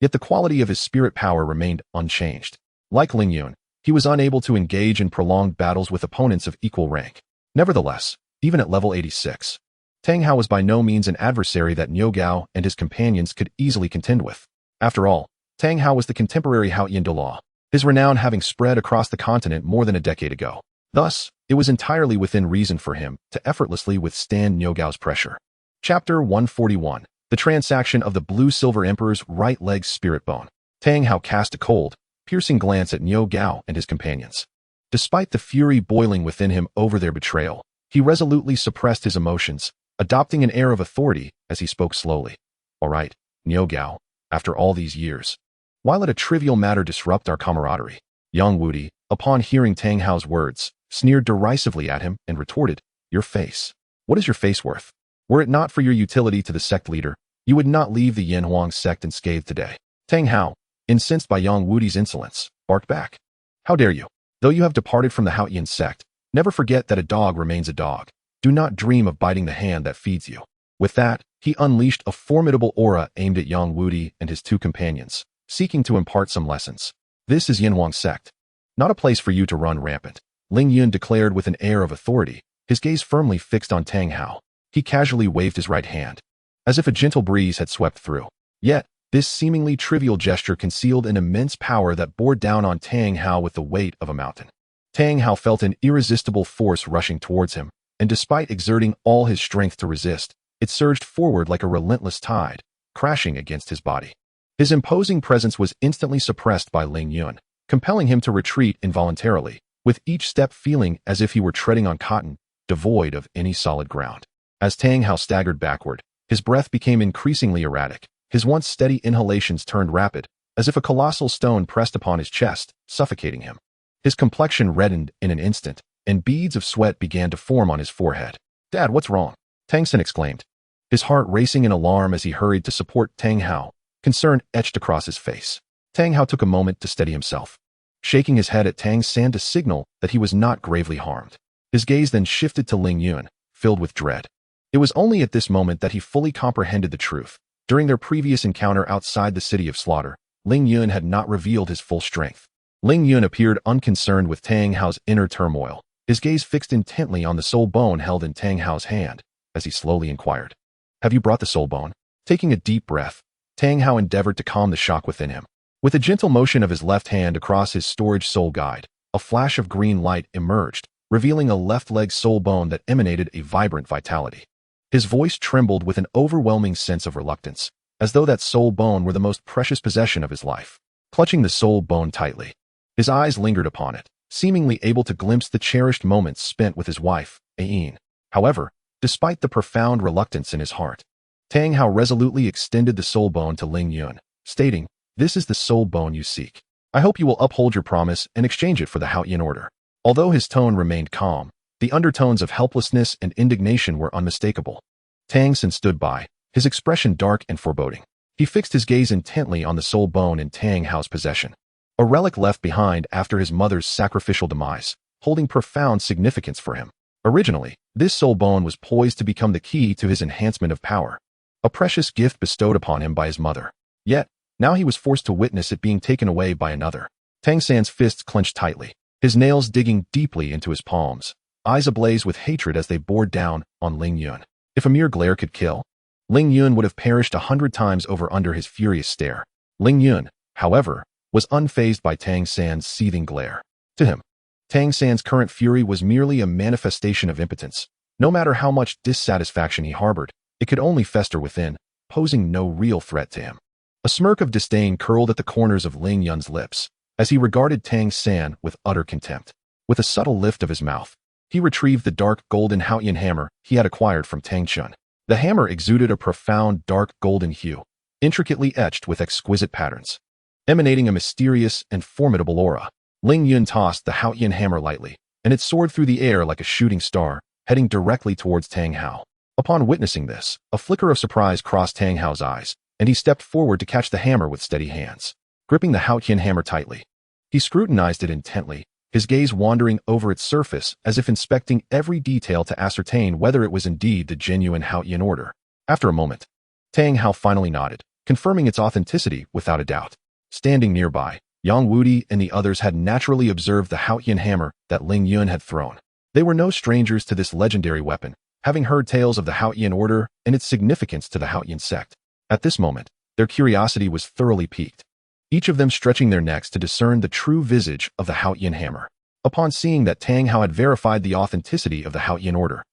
Yet the quality of his spirit power remained unchanged. Like Ling Yun, he was unable to engage in prolonged battles with opponents of equal rank. Nevertheless, even at level 86, Tang Hao was by no means an adversary that Niu Gao and his companions could easily contend with. After all, Tang Hao was the contemporary Haotian Douluo, his renown having spread across the continent more than a decade ago. Thus, it was entirely within reason for him to effortlessly withstand Niu Gao's pressure. Chapter 141. The Transaction of the Blue-Silver Emperor's Right Leg Spirit Bone. Tang Hao cast a cold, piercing glance at Niu Gao and his companions. Despite the fury boiling within him over their betrayal, he resolutely suppressed his emotions, adopting an air of authority as he spoke slowly. All right, Niu Gao, after all these years, why let a trivial matter disrupt our camaraderie? Yang Wudi, upon hearing Tang Hao's words, sneered derisively at him and retorted, Your face. What is your face worth? Were it not for your utility to the sect leader, you would not leave the Yin Huang sect unscathed today. Tang Hao, incensed by Yang Wudi's insolence, barked back. How dare you? Though you have departed from the Haotian sect, never forget that a dog remains a dog. Do not dream of biting the hand that feeds you. With that, he unleashed a formidable aura aimed at Yang Wudi and his two companions, seeking to impart some lessons. This is Yin Huang sect, not a place for you to run rampant, Ling Yun declared with an air of authority, his gaze firmly fixed on Tang Hao. He casually waved his right hand, as if a gentle breeze had swept through. Yet, this seemingly trivial gesture concealed an immense power that bore down on Tang Hao with the weight of a mountain. Tang Hao felt an irresistible force rushing towards him, and despite exerting all his strength to resist, it surged forward like a relentless tide, crashing against his body. His imposing presence was instantly suppressed by Ling Yun, compelling him to retreat involuntarily, with each step feeling as if he were treading on cotton, devoid of any solid ground. As Tang Hao staggered backward, his breath became increasingly erratic. His once steady inhalations turned rapid, as if a colossal stone pressed upon his chest, suffocating him. His complexion reddened in an instant, and beads of sweat began to form on his forehead. Dad, what's wrong? Tang Sen exclaimed, his heart racing in alarm as he hurried to support Tang Hao, concern etched across his face. Tang Hao took a moment to steady himself, shaking his head at Tang San to signal that he was not gravely harmed. His gaze then shifted to Ling Yun, filled with dread. It was only at this moment that he fully comprehended the truth. During their previous encounter outside the city of slaughter, Ling Yun had not revealed his full strength. Ling Yun appeared unconcerned with Tang Hao's inner turmoil, his gaze fixed intently on the soul bone held in Tang Hao's hand, as he slowly inquired, Have you brought the soul bone? Taking a deep breath, Tang Hao endeavored to calm the shock within him. With a gentle motion of his left hand across his storage soul guide, a flash of green light emerged, revealing a left leg soul bone that emanated a vibrant vitality. His voice trembled with an overwhelming sense of reluctance, as though that soul bone were the most precious possession of his life. Clutching the soul bone tightly, his eyes lingered upon it, seemingly able to glimpse the cherished moments spent with his wife, Ain. However, despite the profound reluctance in his heart, Tang Hao resolutely extended the soul bone to Ling Yun, stating, This is the soul bone you seek. I hope you will uphold your promise and exchange it for the Haotian order. Although his tone remained calm, the undertones of helplessness and indignation were unmistakable. Tang Sen stood by, his expression dark and foreboding. He fixed his gaze intently on the soul bone in Tang Hao's possession, a relic left behind after his mother's sacrificial demise, holding profound significance for him. Originally, this soul bone was poised to become the key to his enhancement of power, a precious gift bestowed upon him by his mother. Yet, now he was forced to witness it being taken away by another. Tang San's fists clenched tightly, his nails digging deeply into his palms, eyes ablaze with hatred as they bore down on Ling Yun. If a mere glare could kill, Ling Yun would have perished 100 times over under his furious stare. Ling Yun, however, was unfazed by Tang San's seething glare. To him, Tang San's current fury was merely a manifestation of impotence. No matter how much dissatisfaction he harbored, it could only fester within, posing no real threat to him. A smirk of disdain curled at the corners of Ling Yun's lips as he regarded Tang San with utter contempt. With a subtle lift of his mouth, he retrieved the dark golden Haotian hammer he had acquired from Tang Chun. The hammer exuded a profound dark golden hue, intricately etched with exquisite patterns. Emanating a mysterious and formidable aura, Ling Yun tossed the Haotian hammer lightly, and it soared through the air like a shooting star, heading directly towards Tang Hao. Upon witnessing this, a flicker of surprise crossed Tang Hao's eyes, and he stepped forward to catch the hammer with steady hands. Gripping the Haotian hammer tightly, he scrutinized it intently, his gaze wandering over its surface as if inspecting every detail to ascertain whether it was indeed the genuine Haotian order. After a moment, Tang Hao finally nodded, confirming its authenticity without a doubt. Standing nearby, Yang Wudi and the others had naturally observed the Haotian hammer that Ling Yun had thrown. They were no strangers to this legendary weapon, having heard tales of the Haotian order and its significance to the Haotian sect. At this moment, their curiosity was thoroughly piqued, each of them stretching their necks to discern the true visage of the Haotian hammer. Upon seeing that Tang Hao had verified the authenticity of the Haotian order,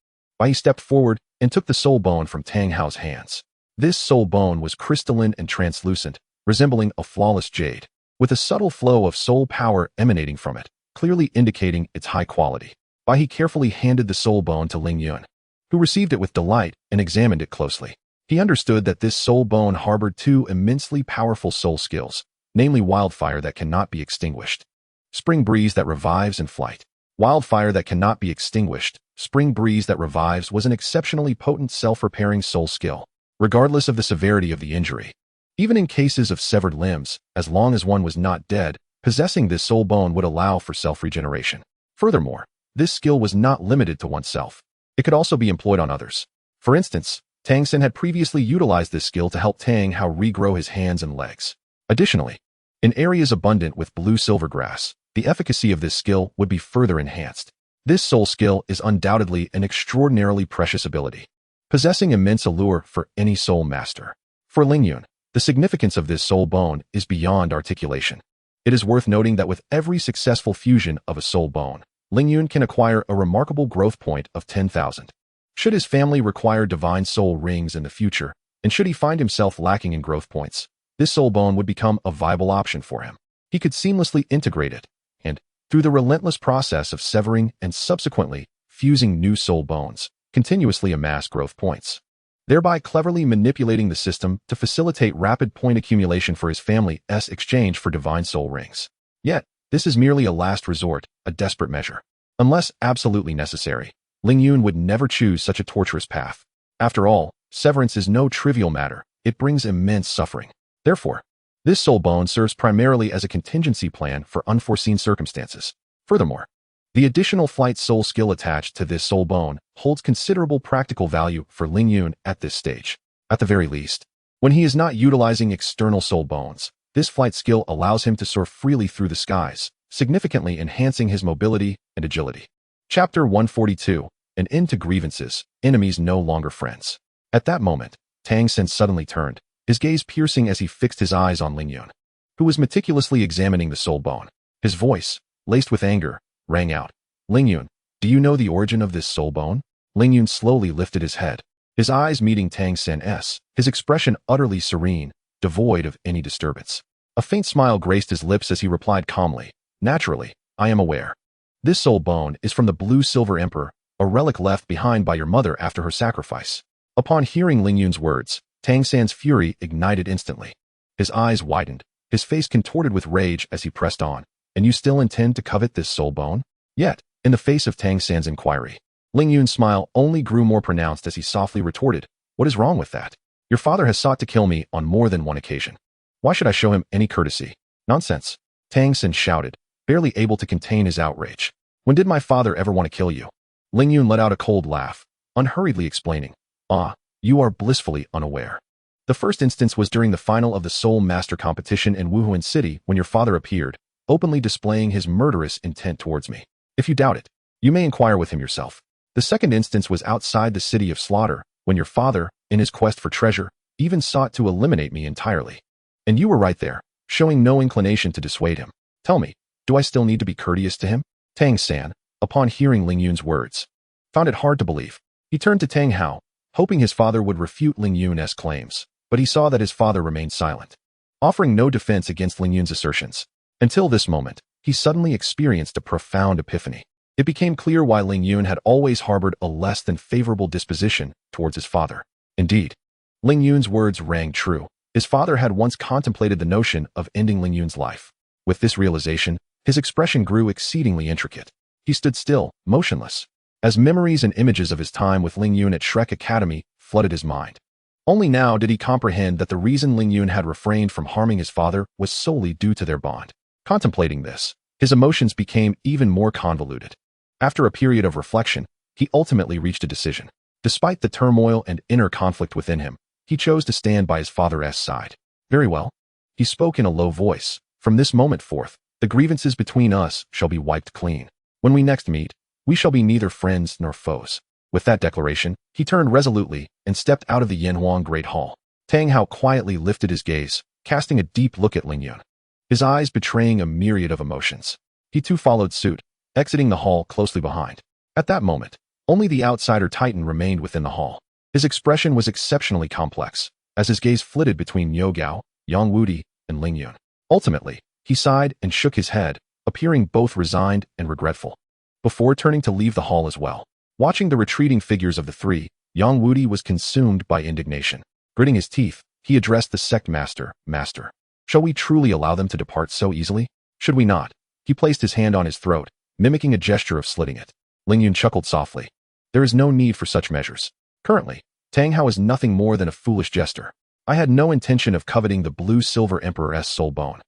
he stepped forward and took the soul bone from Tang Hao's hands. This soul bone was crystalline and translucent, resembling a flawless jade, with a subtle flow of soul power emanating from it, clearly indicating its high quality. He carefully handed the soul bone to Ling Yun, who received it with delight and examined it closely. He understood that this soul bone harbored two immensely powerful soul skills, namely wildfire that cannot be extinguished, spring breeze that revives, and flight. Wildfire that cannot be extinguished, spring breeze that revives was an exceptionally potent self-repairing soul skill, regardless of the severity of the injury. Even in cases of severed limbs, as long as one was not dead, possessing this soul bone would allow for self-regeneration. Furthermore, this skill was not limited to oneself. It could also be employed on others. For instance, Tang Sen had previously utilized this skill to help Tang Hao regrow his hands and legs. Additionally, in areas abundant with blue-silver grass, the efficacy of this skill would be further enhanced. This soul skill is undoubtedly an extraordinarily precious ability, possessing immense allure for any soul master. For Ling Yun, the significance of this soul bone is beyond articulation. It is worth noting that with every successful fusion of a soul bone, Ling Yun can acquire a remarkable growth point of 10,000. Should his family require divine soul rings in the future, and should he find himself lacking in growth points, this soul bone would become a viable option for him. He could seamlessly integrate it, and, through the relentless process of severing and subsequently fusing new soul bones, continuously amass growth points, thereby cleverly manipulating the system to facilitate rapid point accumulation for his family's exchange for divine soul rings. Yet, this is merely a last resort, a desperate measure. Unless absolutely necessary, Ling Yun would never choose such a torturous path. After all, severance is no trivial matter, it brings immense suffering. Therefore, this soul bone serves primarily as a contingency plan for unforeseen circumstances. Furthermore, the additional flight soul skill attached to this soul bone holds considerable practical value for Ling Yun at this stage. At the very least, when he is not utilizing external soul bones, this flight skill allows him to soar freely through the skies, significantly enhancing his mobility and agility. Chapter 142, An End to Grievances, Enemies No Longer Friends. At that moment, Tang Sen suddenly turned, his gaze piercing as he fixed his eyes on Ling Yun, who was meticulously examining the soul bone. His voice, laced with anger, rang out. Ling Yun, do you know the origin of this soul bone? Ling Yun slowly lifted his head, his eyes meeting Tang Sen's, his expression utterly serene, devoid of any disturbance. A faint smile graced his lips as he replied calmly, naturally, I am aware. This soul bone is from the Blue Silver Emperor, a relic left behind by your mother after her sacrifice. Upon hearing Ling Yun's words, Tang San's fury ignited instantly. His eyes widened, his face contorted with rage as he pressed on. And you still intend to covet this soul bone? Yet, in the face of Tang San's inquiry, Ling Yun's smile only grew more pronounced as he softly retorted, what is wrong with that? Your father has sought to kill me on more than one occasion. Why should I show him any courtesy? Nonsense. Tang San shouted, barely able to contain his outrage. When did my father ever want to kill you? Ling Yun let out a cold laugh, unhurriedly explaining, you are blissfully unaware. The first instance was during the final of the Soul Master competition in Wuhuan City when your father appeared, openly displaying his murderous intent towards me. If you doubt it, you may inquire with him yourself. The second instance was outside the city of Slaughter, when your father, in his quest for treasure, even sought to eliminate me entirely. And you were right there, showing no inclination to dissuade him. Tell me, do I still need to be courteous to him? Tang San, upon hearing Ling Yun's words, found it hard to believe. He turned to Tang Hao, hoping his father would refute Ling Yun's claims, but he saw that his father remained silent, offering no defense against Ling Yun's assertions. Until this moment, he suddenly experienced a profound epiphany. It became clear why Ling Yun had always harbored a less than favorable disposition towards his father. Indeed, Ling Yun's words rang true. His father had once contemplated the notion of ending Ling Yun's life. With this realization, his expression grew exceedingly intricate. He stood still, motionless, as memories and images of his time with Ling Yun at Shrek Academy flooded his mind. Only now did he comprehend that the reason Ling Yun had refrained from harming his father was solely due to their bond. Contemplating this, his emotions became even more convoluted. After a period of reflection, he ultimately reached a decision. Despite the turmoil and inner conflict within him, he chose to stand by his father's side. Very well. He spoke in a low voice. From this moment forth, the grievances between us shall be wiped clean. When we next meet, we shall be neither friends nor foes. With that declaration, he turned resolutely and stepped out of the Yanhuang Great Hall. Tang Hao quietly lifted his gaze, casting a deep look at Ling Yun, his eyes betraying a myriad of emotions. He too followed suit, exiting the hall closely behind. At that moment, only the outsider Titan remained within the hall. His expression was exceptionally complex, as his gaze flitted between Niu Gao, Yang Wudi, and Ling Yun. Ultimately, he sighed and shook his head, appearing both resigned and regretful, before turning to leave the hall as well. Watching the retreating figures of the three, Yang Wudi was consumed by indignation. Gritting his teeth, he addressed the sect master, Master. Shall we truly allow them to depart so easily? Should we not? He placed his hand on his throat, mimicking a gesture of slitting it. Ling Yun chuckled softly. There is no need for such measures. Currently, Tang Hao is nothing more than a foolish jester. I had no intention of coveting the blue-silver Emperor's soul bone.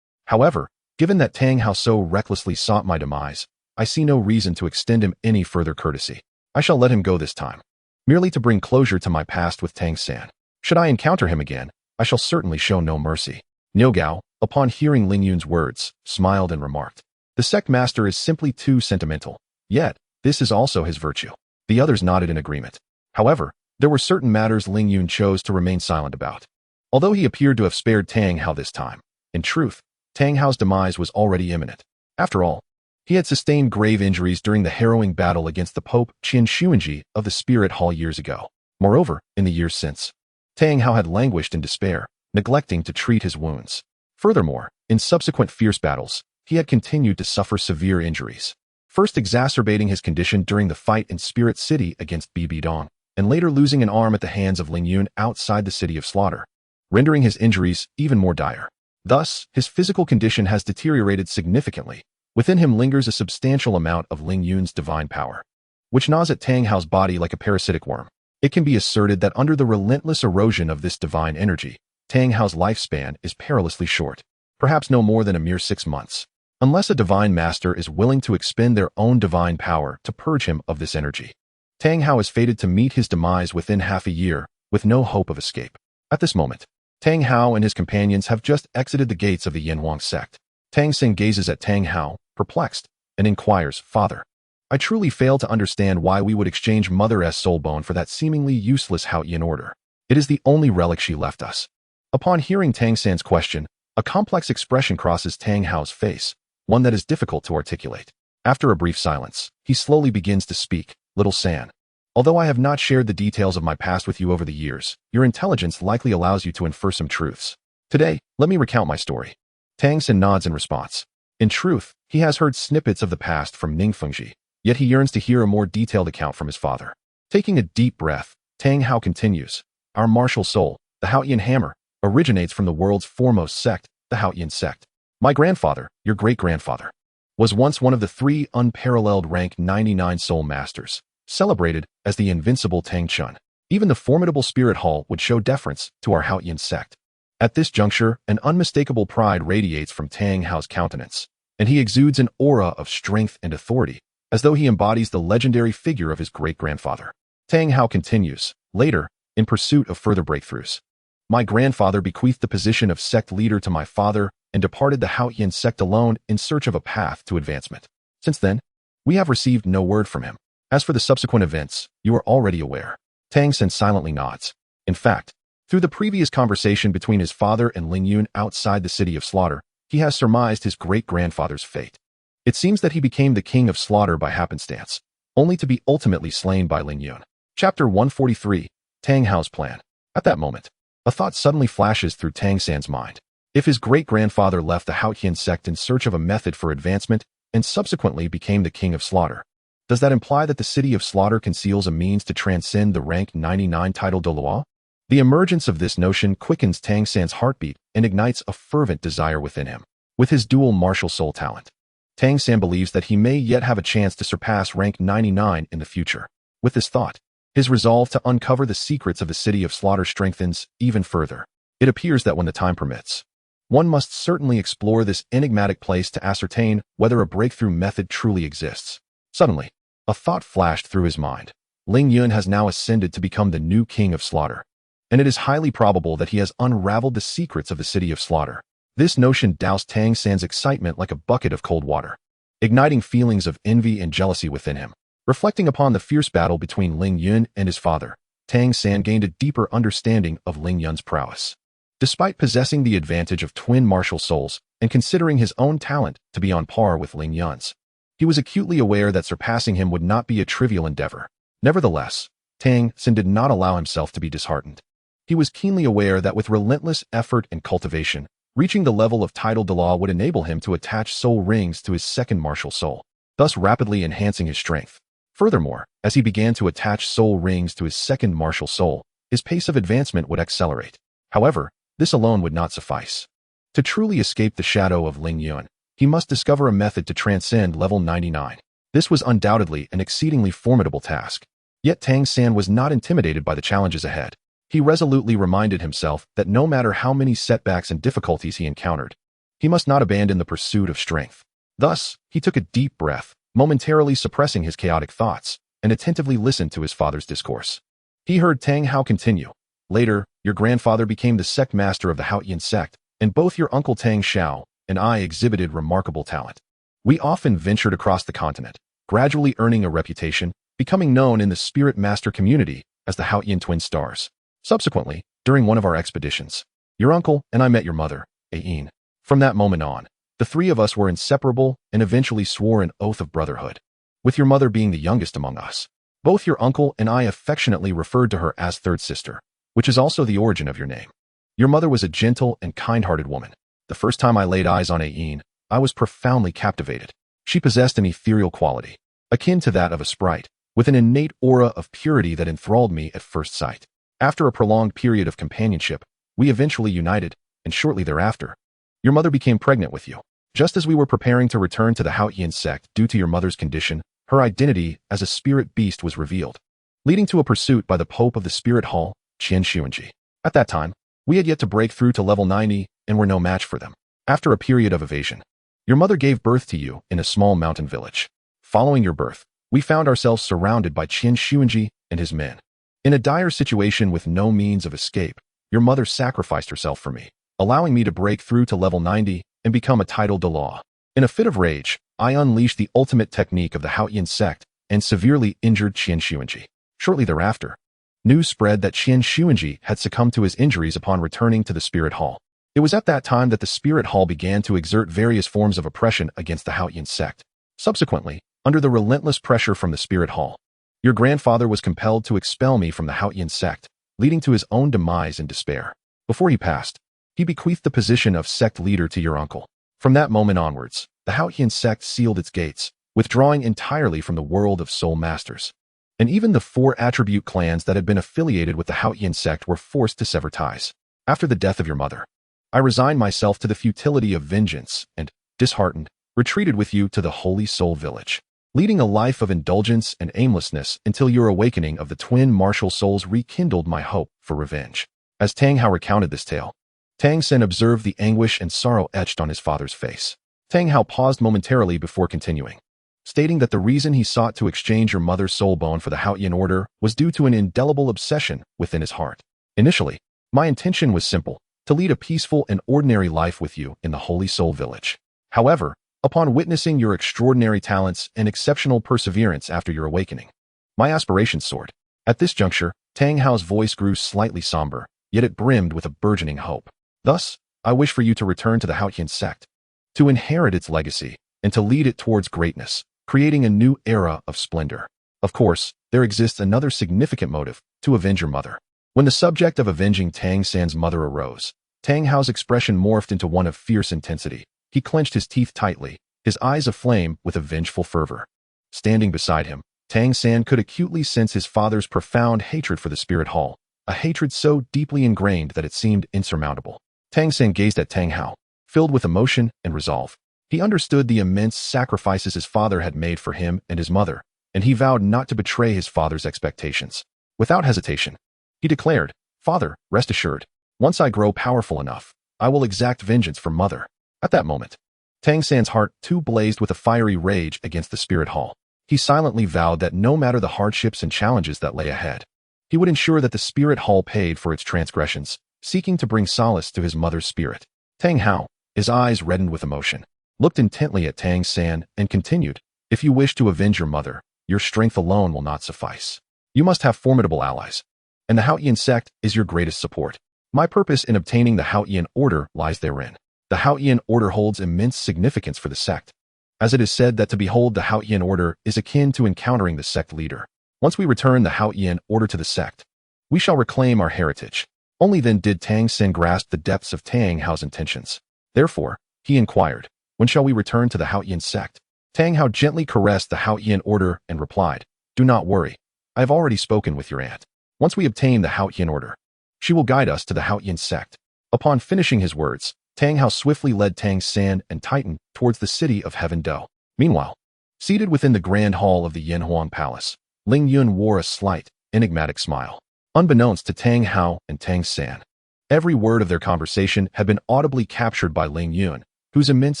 However, given that Tang Hao so recklessly sought my demise, I see no reason to extend him any further courtesy. I shall let him go this time, merely to bring closure to my past with Tang San. Should I encounter him again, I shall certainly show no mercy. Niu Gao, upon hearing Ling Yun's words, smiled and remarked, the sect master is simply too sentimental, yet this is also his virtue. The others nodded in agreement. However, there were certain matters Ling Yun chose to remain silent about. Although he appeared to have spared Tang Hao this time, in truth, Tang Hao's demise was already imminent. After all, he had sustained grave injuries during the harrowing battle against the Pope Qin Xuanji of the Spirit Hall years ago. Moreover, in the years since, Tang Hao had languished in despair, neglecting to treat his wounds. Furthermore, in subsequent fierce battles, he had continued to suffer severe injuries, first exacerbating his condition during the fight in Spirit City against Bibi Dong, and later losing an arm at the hands of Ling Yun outside the City of Slaughter, rendering his injuries even more dire. Thus, his physical condition has deteriorated significantly. Within him lingers a substantial amount of Ling Yun's divine power, which gnaws at Tang Hao's body like a parasitic worm. It can be asserted that under the relentless erosion of this divine energy, Tang Hao's lifespan is perilously short, perhaps no more than a mere 6 months, unless a divine master is willing to expend their own divine power to purge him of this energy. Tang Hao is fated to meet his demise within half a year, with no hope of escape. At this moment, Tang Hao and his companions have just exited the gates of the Yanhuang sect. Tang Sen gazes at Tang Hao, perplexed, and inquires, Father, I truly fail to understand why we would exchange Mother's soul bone for that seemingly useless Haotian order. It is the only relic she left us. Upon hearing Tang San's question, a complex expression crosses Tang Hao's face, one that is difficult to articulate. After a brief silence, he slowly begins to speak. Little San, although I have not shared the details of my past with you over the years, your intelligence likely allows you to infer some truths. Today, let me recount my story. Tang Sen nods in response. In truth, he has heard snippets of the past from Ning Fengji, yet he yearns to hear a more detailed account from his father. Taking a deep breath, Tang Hao continues, Our martial soul, the Haotian hammer, originates from the world's foremost sect, the Haotian sect. My grandfather, your great-grandfather, was once one of the 3 unparalleled rank 99 soul masters, celebrated as the invincible Tang Chun. Even the formidable Spirit Hall would show deference to our Haotian sect. At this juncture, an unmistakable pride radiates from Tang Hao's countenance, and he exudes an aura of strength and authority, as though he embodies the legendary figure of his great-grandfather. Tang Hao continues, later, in pursuit of further breakthroughs. My grandfather bequeathed the position of sect leader to my father and departed the Haotian sect alone in search of a path to advancement. Since then, we have received no word from him. As for the subsequent events, you are already aware. Tang Sen silently nods. In fact, through the previous conversation between his father and Ling Yun outside the City of Slaughter, he has surmised his great-grandfather's fate. It seems that he became the king of slaughter by happenstance, only to be ultimately slain by Ling Yun. Chapter 143, Tang Hao's Plan. At that moment, a thought suddenly flashes through Tang San's mind. If his great-grandfather left the Haotian sect in search of a method for advancement and subsequently became the king of slaughter, does that imply that the city of slaughter conceals a means to transcend the rank 99 title Douluo? The emergence of this notion quickens Tang San's heartbeat and ignites a fervent desire within him. With his dual martial soul talent, Tang San believes that he may yet have a chance to surpass rank 99 in the future. With this thought, his resolve to uncover the secrets of the city of slaughter strengthens even further. It appears that when the time permits, one must certainly explore this enigmatic place to ascertain whether a breakthrough method truly exists. Suddenly, a thought flashed through his mind. Ling Yun has now ascended to become the new king of slaughter, and it is highly probable that he has unraveled the secrets of the city of slaughter. This notion doused Tang San's excitement like a bucket of cold water, igniting feelings of envy and jealousy within him. Reflecting upon the fierce battle between Ling Yun and his father, Tang San gained a deeper understanding of Ling Yun's prowess. Despite possessing the advantage of twin martial souls and considering his own talent to be on par with Ling Yun's, he was acutely aware that surpassing him would not be a trivial endeavor. Nevertheless, Tang San did not allow himself to be disheartened. He was keenly aware that with relentless effort and cultivation, reaching the level of title Douluo would enable him to attach soul rings to his second martial soul, thus rapidly enhancing his strength. Furthermore, as he began to attach soul rings to his second martial soul, his pace of advancement would accelerate. However, this alone would not suffice. To truly escape the shadow of Ling Yun, he must discover a method to transcend level 99. This was undoubtedly an exceedingly formidable task. Yet Tang San was not intimidated by the challenges ahead. He resolutely reminded himself that no matter how many setbacks and difficulties he encountered, he must not abandon the pursuit of strength. Thus, he took a deep breath, momentarily suppressing his chaotic thoughts, and attentively listened to his father's discourse. He heard Tang Hao continue. Later, your grandfather became the sect master of the Haotian sect, and both your uncle Tang Xiao and I exhibited remarkable talent. We often ventured across the continent, gradually earning a reputation, becoming known in the spirit master community as the Haotian twin stars. Subsequently, during one of our expeditions, your uncle and I met your mother, Ayin. From that moment on, the three of us were inseparable and eventually swore an oath of brotherhood. With your mother being the youngest among us, both your uncle and I affectionately referred to her as third sister, which is also the origin of your name. Your mother was a gentle and kind-hearted woman. The first time I laid eyes on Ayin, I was profoundly captivated. She possessed an ethereal quality, akin to that of a sprite, with an innate aura of purity that enthralled me at first sight. After a prolonged period of companionship, we eventually united, and shortly thereafter, your mother became pregnant with you. Just as we were preparing to return to the Haotian sect due to your mother's condition, her identity as a spirit beast was revealed, leading to a pursuit by the Pope of the Spirit Hall, Qian Xuanji. At that time, we had yet to break through to level 90 and were no match for them. After a period of evasion, your mother gave birth to you in a small mountain village. Following your birth, we found ourselves surrounded by Qian Xuanji and his men. In a dire situation with no means of escape, your mother sacrificed herself for me, allowing me to break through to level 90 and become a title Douluo. In a fit of rage, I unleashed the ultimate technique of the Haotian sect and severely injured Qian Xuanji. Shortly thereafter, news spread that Qian Xuanji had succumbed to his injuries upon returning to the Spirit Hall. It was at that time that the Spirit Hall began to exert various forms of oppression against the Haotian sect. Subsequently, under the relentless pressure from the Spirit Hall, your grandfather was compelled to expel me from the Haotian sect, leading to his own demise and despair. Before he passed, he bequeathed the position of sect leader to your uncle. From that moment onwards, the Haotian sect sealed its gates, withdrawing entirely from the world of soul masters. And even the 4 attribute clans that had been affiliated with the Haotian sect were forced to sever ties. After the death of your mother, I resigned myself to the futility of vengeance and, disheartened, retreated with you to the Holy Soul Village, leading a life of indulgence and aimlessness until your awakening of the twin martial souls rekindled my hope for revenge. As Tang Hao recounted this tale, Tang San observed the anguish and sorrow etched on his father's face. Tang Hao paused momentarily before continuing, stating that the reason he sought to exchange your mother's soul bone for the Haotian order was due to an indelible obsession within his heart. Initially, my intention was simple, to lead a peaceful and ordinary life with you in the Holy Soul Village. However, upon witnessing your extraordinary talents and exceptional perseverance after your awakening, my aspirations soared. At this juncture, Tang Hao's voice grew slightly somber, yet it brimmed with a burgeoning hope. Thus, I wish for you to return to the Haotian sect, to inherit its legacy, and to lead it towards greatness, creating a new era of splendor. Of course, there exists another significant motive: to avenge your mother. When the subject of avenging Tang San's mother arose, Tang Hao's expression morphed into one of fierce intensity. He clenched his teeth tightly, his eyes aflame with a vengeful fervor. Standing beside him, Tang San could acutely sense his father's profound hatred for the Spirit Hall, a hatred so deeply ingrained that it seemed insurmountable. Tang San gazed at Tang Hao, filled with emotion and resolve. He understood the immense sacrifices his father had made for him and his mother, and he vowed not to betray his father's expectations. Without hesitation, he declared, "Father, rest assured, once I grow powerful enough, I will exact vengeance from Mother." At that moment, Tang San's heart too blazed with a fiery rage against the Spirit Hall. He silently vowed that no matter the hardships and challenges that lay ahead, he would ensure that the Spirit Hall paid for its transgressions, seeking to bring solace to his mother's spirit. Tang Hao, his eyes reddened with emotion, looked intently at Tang San and continued, "If you wish to avenge your mother, your strength alone will not suffice. You must have formidable allies, and the Haotian sect is your greatest support. My purpose in obtaining the Haotian order lies therein. The Haotian order holds immense significance for the sect, as it is said that to behold the Haotian order is akin to encountering the sect leader. Once we return the Haotian order to the sect, we shall reclaim our heritage." Only then did Tang San grasp the depths of Tang Hao's intentions. Therefore, he inquired, "When shall we return to the Haotian sect?" Tang Hao gently caressed the Haotian order and replied, "Do not worry. I have already spoken with your aunt. Once we obtain the Haotian order, she will guide us to the Haotian sect." Upon finishing his words, Tang Hao swiftly led Tang San and Titan towards the city of Heaven Do. Meanwhile, seated within the grand hall of the Yanhuang Palace, Ling Yun wore a slight, enigmatic smile. Unbeknownst to Tang Hao and Tang San, every word of their conversation had been audibly captured by Ling Yun, whose immense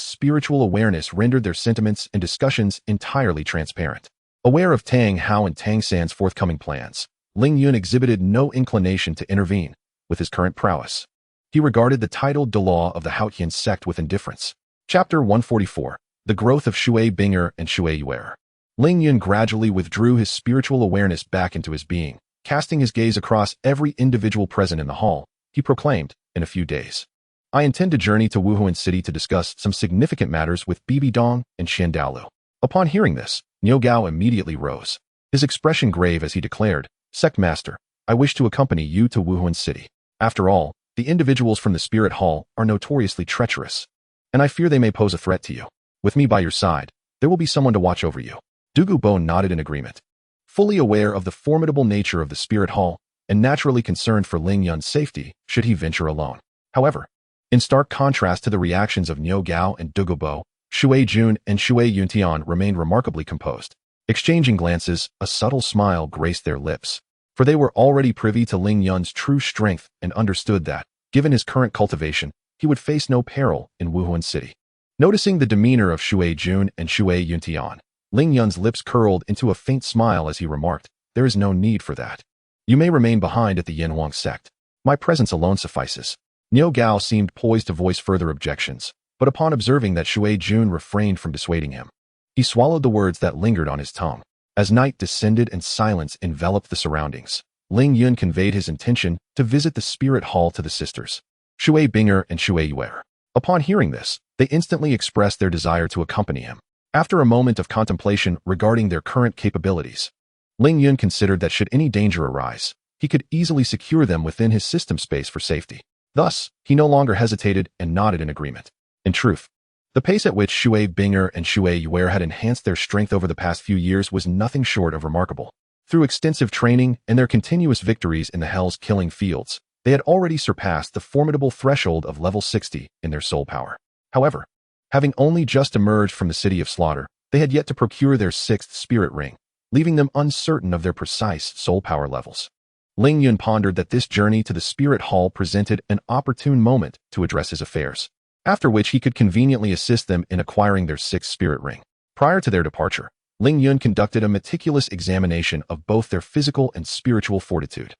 spiritual awareness rendered their sentiments and discussions entirely transparent. Aware of Tang Hao and Tang San's forthcoming plans, Ling Yun exhibited no inclination to intervene. With his current prowess, he regarded the titled Douluo of the Haotian sect with indifference. Chapter 144. The Growth of Shui Binger and Shui Yuer. Ling Yun gradually withdrew his spiritual awareness back into his being. Casting his gaze across every individual present in the hall, he proclaimed, "In a few days, I intend to journey to Wuhuan City to discuss some significant matters with Bibi Dong and Shen Daolu." Upon hearing this, Niu Gao immediately rose, his expression grave as he declared, "Sect Master, I wish to accompany you to Wuhuan City. After all, the individuals from the Spirit Hall are notoriously treacherous, and I fear they may pose a threat to you. With me by your side, there will be someone to watch over you." Dugu Bo nodded in agreement. Fully aware of the formidable nature of the Spirit Hall, and naturally concerned for Ling Yun's safety should he venture alone. However, in stark contrast to the reactions of Niu Gao and Dugu Bo, Shui Jun and Shui Yuntian remained remarkably composed. Exchanging glances, a subtle smile graced their lips, for they were already privy to Ling Yun's true strength and understood that, given his current cultivation, he would face no peril in Wuhuan City. Noticing the demeanor of Shui Jun and Shui Yuntian, Ling Yun's lips curled into a faint smile as he remarked, "There is no need for that. You may remain behind at the Yanhuang sect. My presence alone suffices." Niu Gao seemed poised to voice further objections, but upon observing that Shui Jun refrained from dissuading him, he swallowed the words that lingered on his tongue. As night descended and silence enveloped the surroundings, Ling Yun conveyed his intention to visit the Spirit Hall to the sisters, Shui Binger and Shui Yuer. Upon hearing this, they instantly expressed their desire to accompany him. After a moment of contemplation regarding their current capabilities, Ling Yun considered that should any danger arise, he could easily secure them within his system space for safety. Thus, he no longer hesitated and nodded in agreement. In truth, the pace at which Shui Binger and Shui Yuer had enhanced their strength over the past few years was nothing short of remarkable. Through extensive training and their continuous victories in the Hell's killing fields, they had already surpassed the formidable threshold of level 60 in their soul power. However, having only just emerged from the City of Slaughter, they had yet to procure their 6th spirit ring, leaving them uncertain of their precise soul power levels. Ling Yun pondered that this journey to the Spirit Hall presented an opportune moment to address his affairs, after which he could conveniently assist them in acquiring their 6th spirit ring. Prior to their departure, Ling Yun conducted a meticulous examination of both their physical and spiritual fortitude.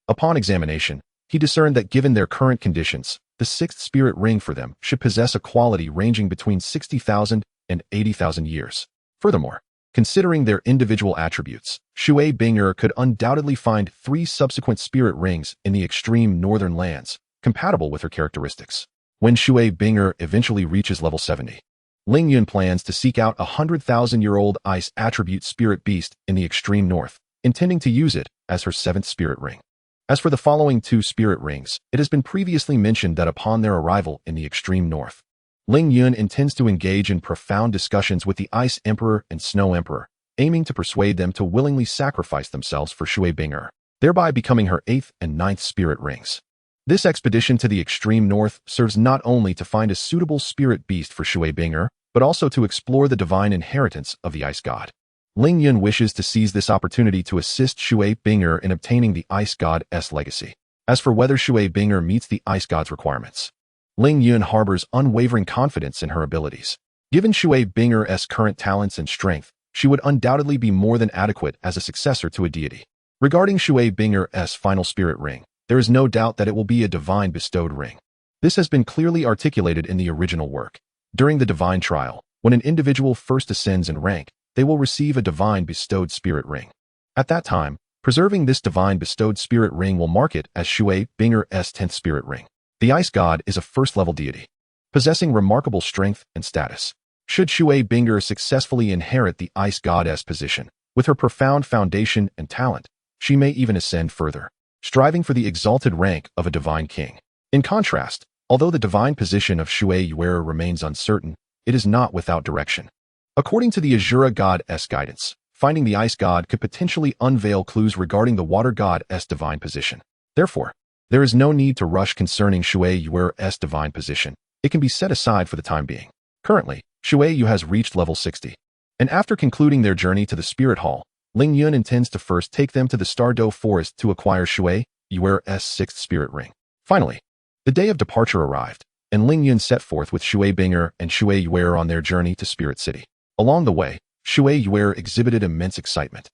Upon examination, he discerned that given their current conditions, the 6th spirit ring for them should possess a quality ranging between 60,000 and 80,000 years. Furthermore, considering their individual attributes, Shui Binger could undoubtedly find 3 subsequent spirit rings in the extreme northern lands, compatible with her characteristics. When Shui Binger eventually reaches level 70, Ling Yun plans to seek out a 100,000-year-old ice attribute spirit beast in the extreme north, intending to use it as her 7th spirit ring. As for the following 2 spirit rings, it has been previously mentioned that upon their arrival in the extreme north, Ling Yun intends to engage in profound discussions with the Ice Emperor and Snow Emperor, aiming to persuade them to willingly sacrifice themselves for Shui Bing'er, thereby becoming her 8th and 9th spirit rings. This expedition to the extreme north serves not only to find a suitable spirit beast for Shui Bing'er, but also to explore the divine inheritance of the ice god. Ling Yun wishes to seize this opportunity to assist Shui Bing'er in obtaining the ice god's legacy. As for whether Shui Bing'er meets the ice god's requirements, Ling Yun harbors unwavering confidence in her abilities. Given Shui Bing'er's current talents and strength, she would undoubtedly be more than adequate as a successor to a deity. Regarding Shui Bing'er's final spirit ring, there is no doubt that it will be a divine bestowed ring. This has been clearly articulated in the original work. During the divine trial, when an individual first ascends in rank, they will receive a divine bestowed spirit ring. At that time, preserving this divine bestowed spirit ring will mark it as Shui Bing'er's 10th spirit ring. The ice god is a first-level deity, possessing remarkable strength and status. Should Shui Bing'er successfully inherit the ice god's position, with her profound foundation and talent, she may even ascend further, striving for the exalted rank of a divine king. In contrast, although the divine position of Shui Bing'er remains uncertain, it is not without direction. According to the Azure god's guidance, finding the ice god could potentially unveil clues regarding the water god's divine position. Therefore, there is no need to rush concerning Shui Bing'er's divine position. It can be set aside for the time being. Currently, Shui Yu has reached level 60, and after concluding their journey to the Spirit Hall, Ling Yun intends to first take them to the Stardow Forest to acquire Shui Bing'er's 6th spirit ring. Finally, the day of departure arrived, and Ling Yun set forth with Shui Bing'er and Shui Bing'er on their journey to Spirit City. Along the way, Shui Bing'er exhibited immense excitement,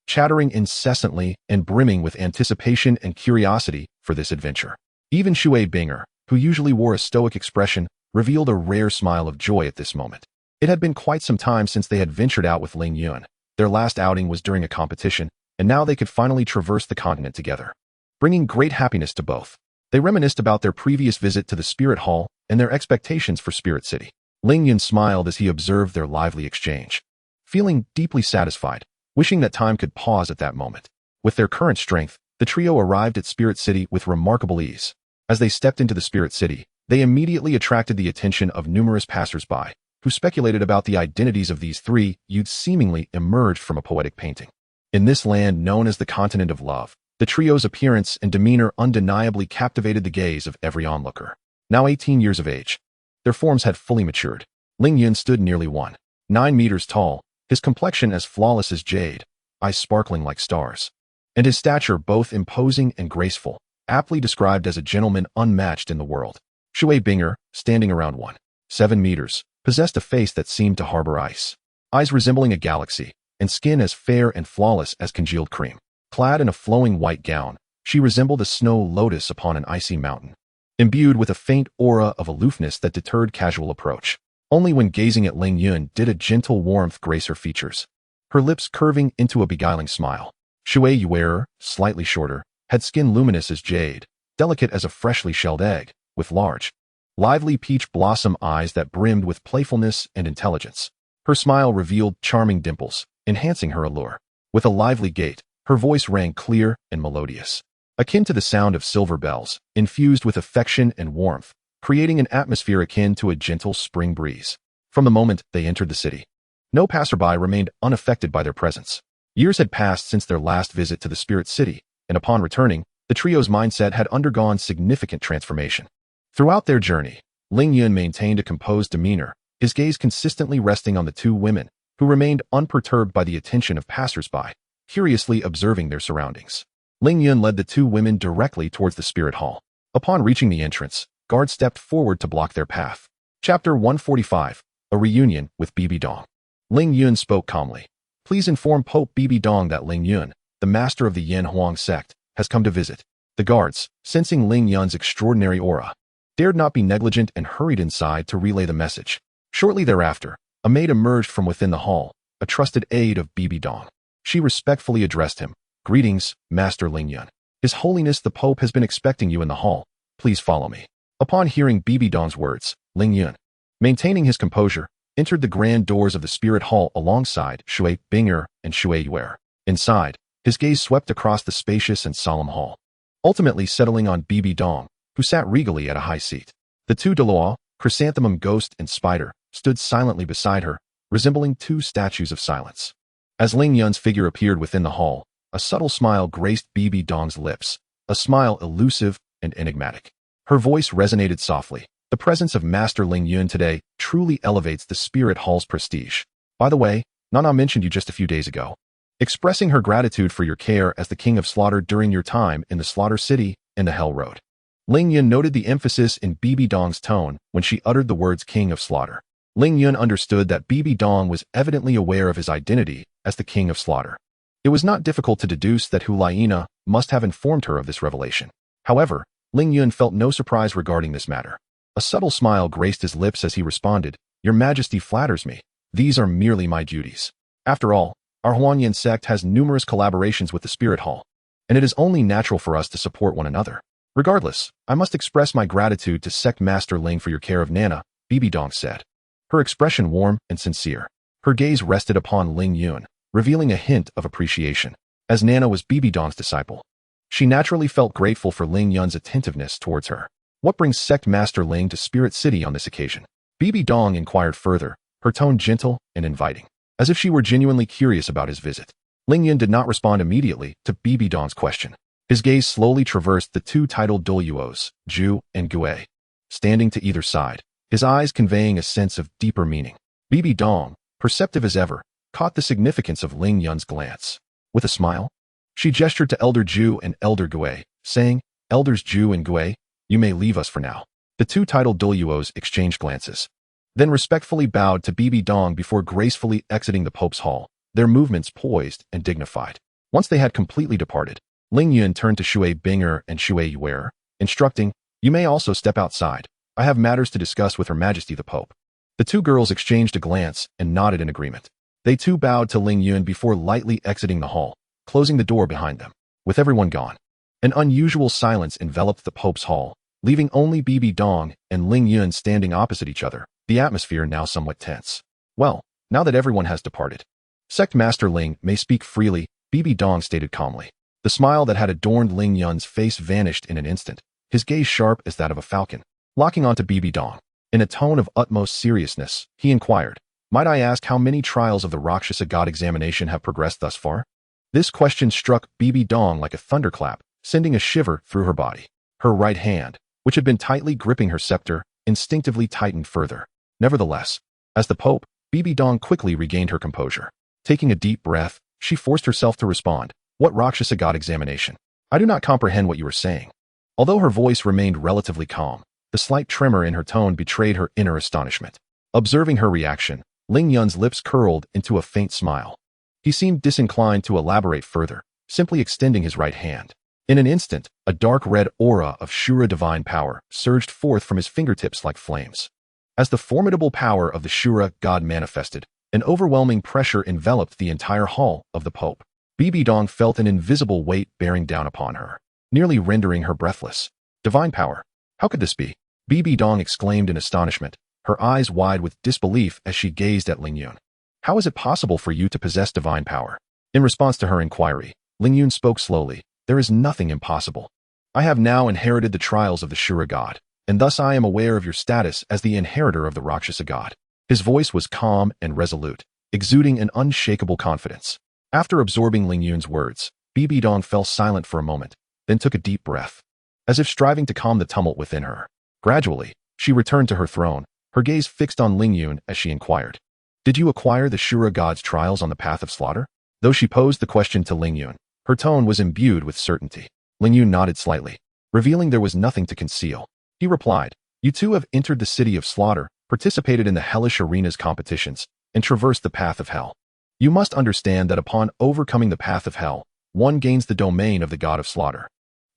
chattering incessantly and brimming with anticipation and curiosity for this adventure. Even Shui Bing'er, who usually wore a stoic expression, revealed a rare smile of joy at this moment. It had been quite some time since they had ventured out with Ling Yun. Their last outing was during a competition, and now they could finally traverse the continent together, bringing great happiness to both. They reminisced about their previous visit to the Spirit Hall and their expectations for Spirit City. Ling Yun smiled as he observed their lively exchange, feeling deeply satisfied, wishing that time could pause at that moment. With their current strength, the trio arrived at Spirit City with remarkable ease. As they stepped into the Spirit City, they immediately attracted the attention of numerous passers-by, who speculated about the identities of these three youths seemingly emerged from a poetic painting. In this land known as the Continent of Love, the trio's appearance and demeanor undeniably captivated the gaze of every onlooker. Now 18 years of age, their forms had fully matured. Ling Yun stood nearly 1.9 meters tall, his complexion as flawless as jade, eyes sparkling like stars, and his stature both imposing and graceful, aptly described as a gentleman unmatched in the world. Shui Bing'er, standing around 1.7 meters, possessed a face that seemed to harbor ice, eyes resembling a galaxy, and skin as fair and flawless as congealed cream. Clad in a flowing white gown, she resembled a snow lotus upon an icy mountain, imbued with a faint aura of aloofness that deterred casual approach. Only when gazing at Ling Yun did a gentle warmth grace her features, her lips curving into a beguiling smile. Shui Bing'er, slightly shorter, had skin luminous as jade, delicate as a freshly shelled egg, with large, lively peach blossom eyes that brimmed with playfulness and intelligence. Her smile revealed charming dimples, enhancing her allure. With a lively gait, her voice rang clear and melodious, akin to the sound of silver bells, infused with affection and warmth, creating an atmosphere akin to a gentle spring breeze. From the moment they entered the city, no passerby remained unaffected by their presence. Years had passed since their last visit to the Spirit City, and upon returning, the trio's mindset had undergone significant transformation. Throughout their journey, Ling Yun maintained a composed demeanor, his gaze consistently resting on the two women, who remained unperturbed by the attention of passers-by, curiously observing their surroundings. Ling Yun led the two women directly towards the Spirit Hall. Upon reaching the entrance, guards stepped forward to block their path. Chapter 145, A Reunion with Bibi Dong. Ling Yun spoke calmly. Please inform Pope Bibi Dong that Ling Yun, the master of the Yen Huang sect, has come to visit. The guards, sensing Ling Yun's extraordinary aura, dared not be negligent and hurried inside to relay the message. Shortly thereafter, a maid emerged from within the hall, a trusted aide of Bibi Dong. She respectfully addressed him. Greetings, Master Ling Yun. His Holiness the Pope has been expecting you in the hall. Please follow me. Upon hearing Bibi Dong's words, Ling Yun, maintaining his composure, entered the grand doors of the Spirit Hall alongside Shui Binger and Shui Yuer. Inside, his gaze swept across the spacious and solemn hall, ultimately settling on Bibi Dong, who sat regally at a high seat. The two Douluo, Chrysanthemum Ghost and Spider, stood silently beside her, resembling two statues of silence. As Ling Yun's figure appeared within the hall, a subtle smile graced Bibi Dong's lips, a smile elusive and enigmatic. Her voice resonated softly. The presence of Master Ling Yun today truly elevates the Spirit Hall's prestige. By the way, Nana mentioned you just a few days ago, expressing her gratitude for your care as the King of Slaughter during your time in the Slaughter City and the Hell Road. Ling Yun noted the emphasis in Bibi Dong's tone when she uttered the words King of Slaughter. Ling Yun understood that Bibi Dong was evidently aware of his identity as the King of Slaughter. It was not difficult to deduce that Hulaina must have informed her of this revelation. However, Ling Yun felt no surprise regarding this matter. A subtle smile graced his lips as he responded, "Your Majesty flatters me. These are merely my duties. After all, our Huanyan sect has numerous collaborations with the Spirit Hall, and it is only natural for us to support one another. Regardless, I must express my gratitude to Sect Master Ling for your care of Nana," Bibi Dong said. Her expression warm and sincere. Her gaze rested upon Ling Yun, revealing a hint of appreciation. As Nana was Bibi Dong's disciple, she naturally felt grateful for Ling Yun's attentiveness towards her. What brings Sect Master Ling to Spirit City on this occasion? Bibi Dong inquired further, her tone gentle and inviting, as if she were genuinely curious about his visit. Ling Yun did not respond immediately to Bibi Dong's question. His gaze slowly traversed the two titled Douluos, Zhu and Gue, standing to either side, his eyes conveying a sense of deeper meaning. Bibi Dong, perceptive as ever, caught the significance of Ling Yun's glance. With a smile, she gestured to Elder Zhu and Elder Gue, saying, "Elders Zhu and Gue, you may leave us for now." The two titled Douluos exchanged glances, then respectfully bowed to Bibi Dong before gracefully exiting the Pope's hall, their movements poised and dignified. Once they had completely departed, Ling Yun turned to Shui Binger and Shui Yuer, instructing, "You may also step outside. I have matters to discuss with Her Majesty the Pope." The two girls exchanged a glance and nodded in agreement. They too bowed to Ling Yun before lightly exiting the hall, closing the door behind them. With everyone gone, an unusual silence enveloped the Pope's hall, leaving only Bibi Dong and Ling Yun standing opposite each other, the atmosphere now somewhat tense. "Well, now that everyone has departed, Sect Master Ling may speak freely," Bibi Dong stated calmly. The smile that had adorned Ling Yun's face vanished in an instant, his gaze sharp as that of a falcon. Locking onto Bibi Dong, in a tone of utmost seriousness, he inquired, "Might I ask how many trials of the Rakshasa God examination have progressed thus far?" This question struck Bibi Dong like a thunderclap, sending a shiver through her body. Her right hand, which had been tightly gripping her scepter, instinctively tightened further. Nevertheless, as the Pope, Bibi Dong quickly regained her composure. Taking a deep breath, she forced herself to respond, "What Rakshasa God examination? I do not comprehend what you are saying." Although her voice remained relatively calm, the slight tremor in her tone betrayed her inner astonishment. Observing her reaction, Ling Yun's lips curled into a faint smile. He seemed disinclined to elaborate further, simply extending his right hand. In an instant, a dark red aura of Shura divine power surged forth from his fingertips like flames. As the formidable power of the Shura God manifested, an overwhelming pressure enveloped the entire hall of the Pope. Bibi Dong felt an invisible weight bearing down upon her, nearly rendering her breathless. Divine power? How could this be? Bibi Dong exclaimed in astonishment, her eyes wide with disbelief as she gazed at Ling Yun. "How is it possible for you to possess divine power?" In response to her inquiry, Ling Yun spoke slowly, "There is nothing impossible. I have now inherited the trials of the Shura God, and thus I am aware of your status as the inheritor of the Rakshasa God." His voice was calm and resolute, exuding an unshakable confidence. After absorbing Ling Yun's words, Bibi Dong fell silent for a moment, then took a deep breath, as if striving to calm the tumult within her. Gradually, she returned to her throne, her gaze fixed on Ling Yun as she inquired, "Did you acquire the Shura God's trials on the path of slaughter?" Though she posed the question to Ling Yun, her tone was imbued with certainty. Ling Yun nodded slightly, revealing there was nothing to conceal. He replied, "You two have entered the city of slaughter, participated in the hellish arenas competitions, and traversed the path of hell. You must understand that upon overcoming the path of hell, one gains the domain of the God of slaughter.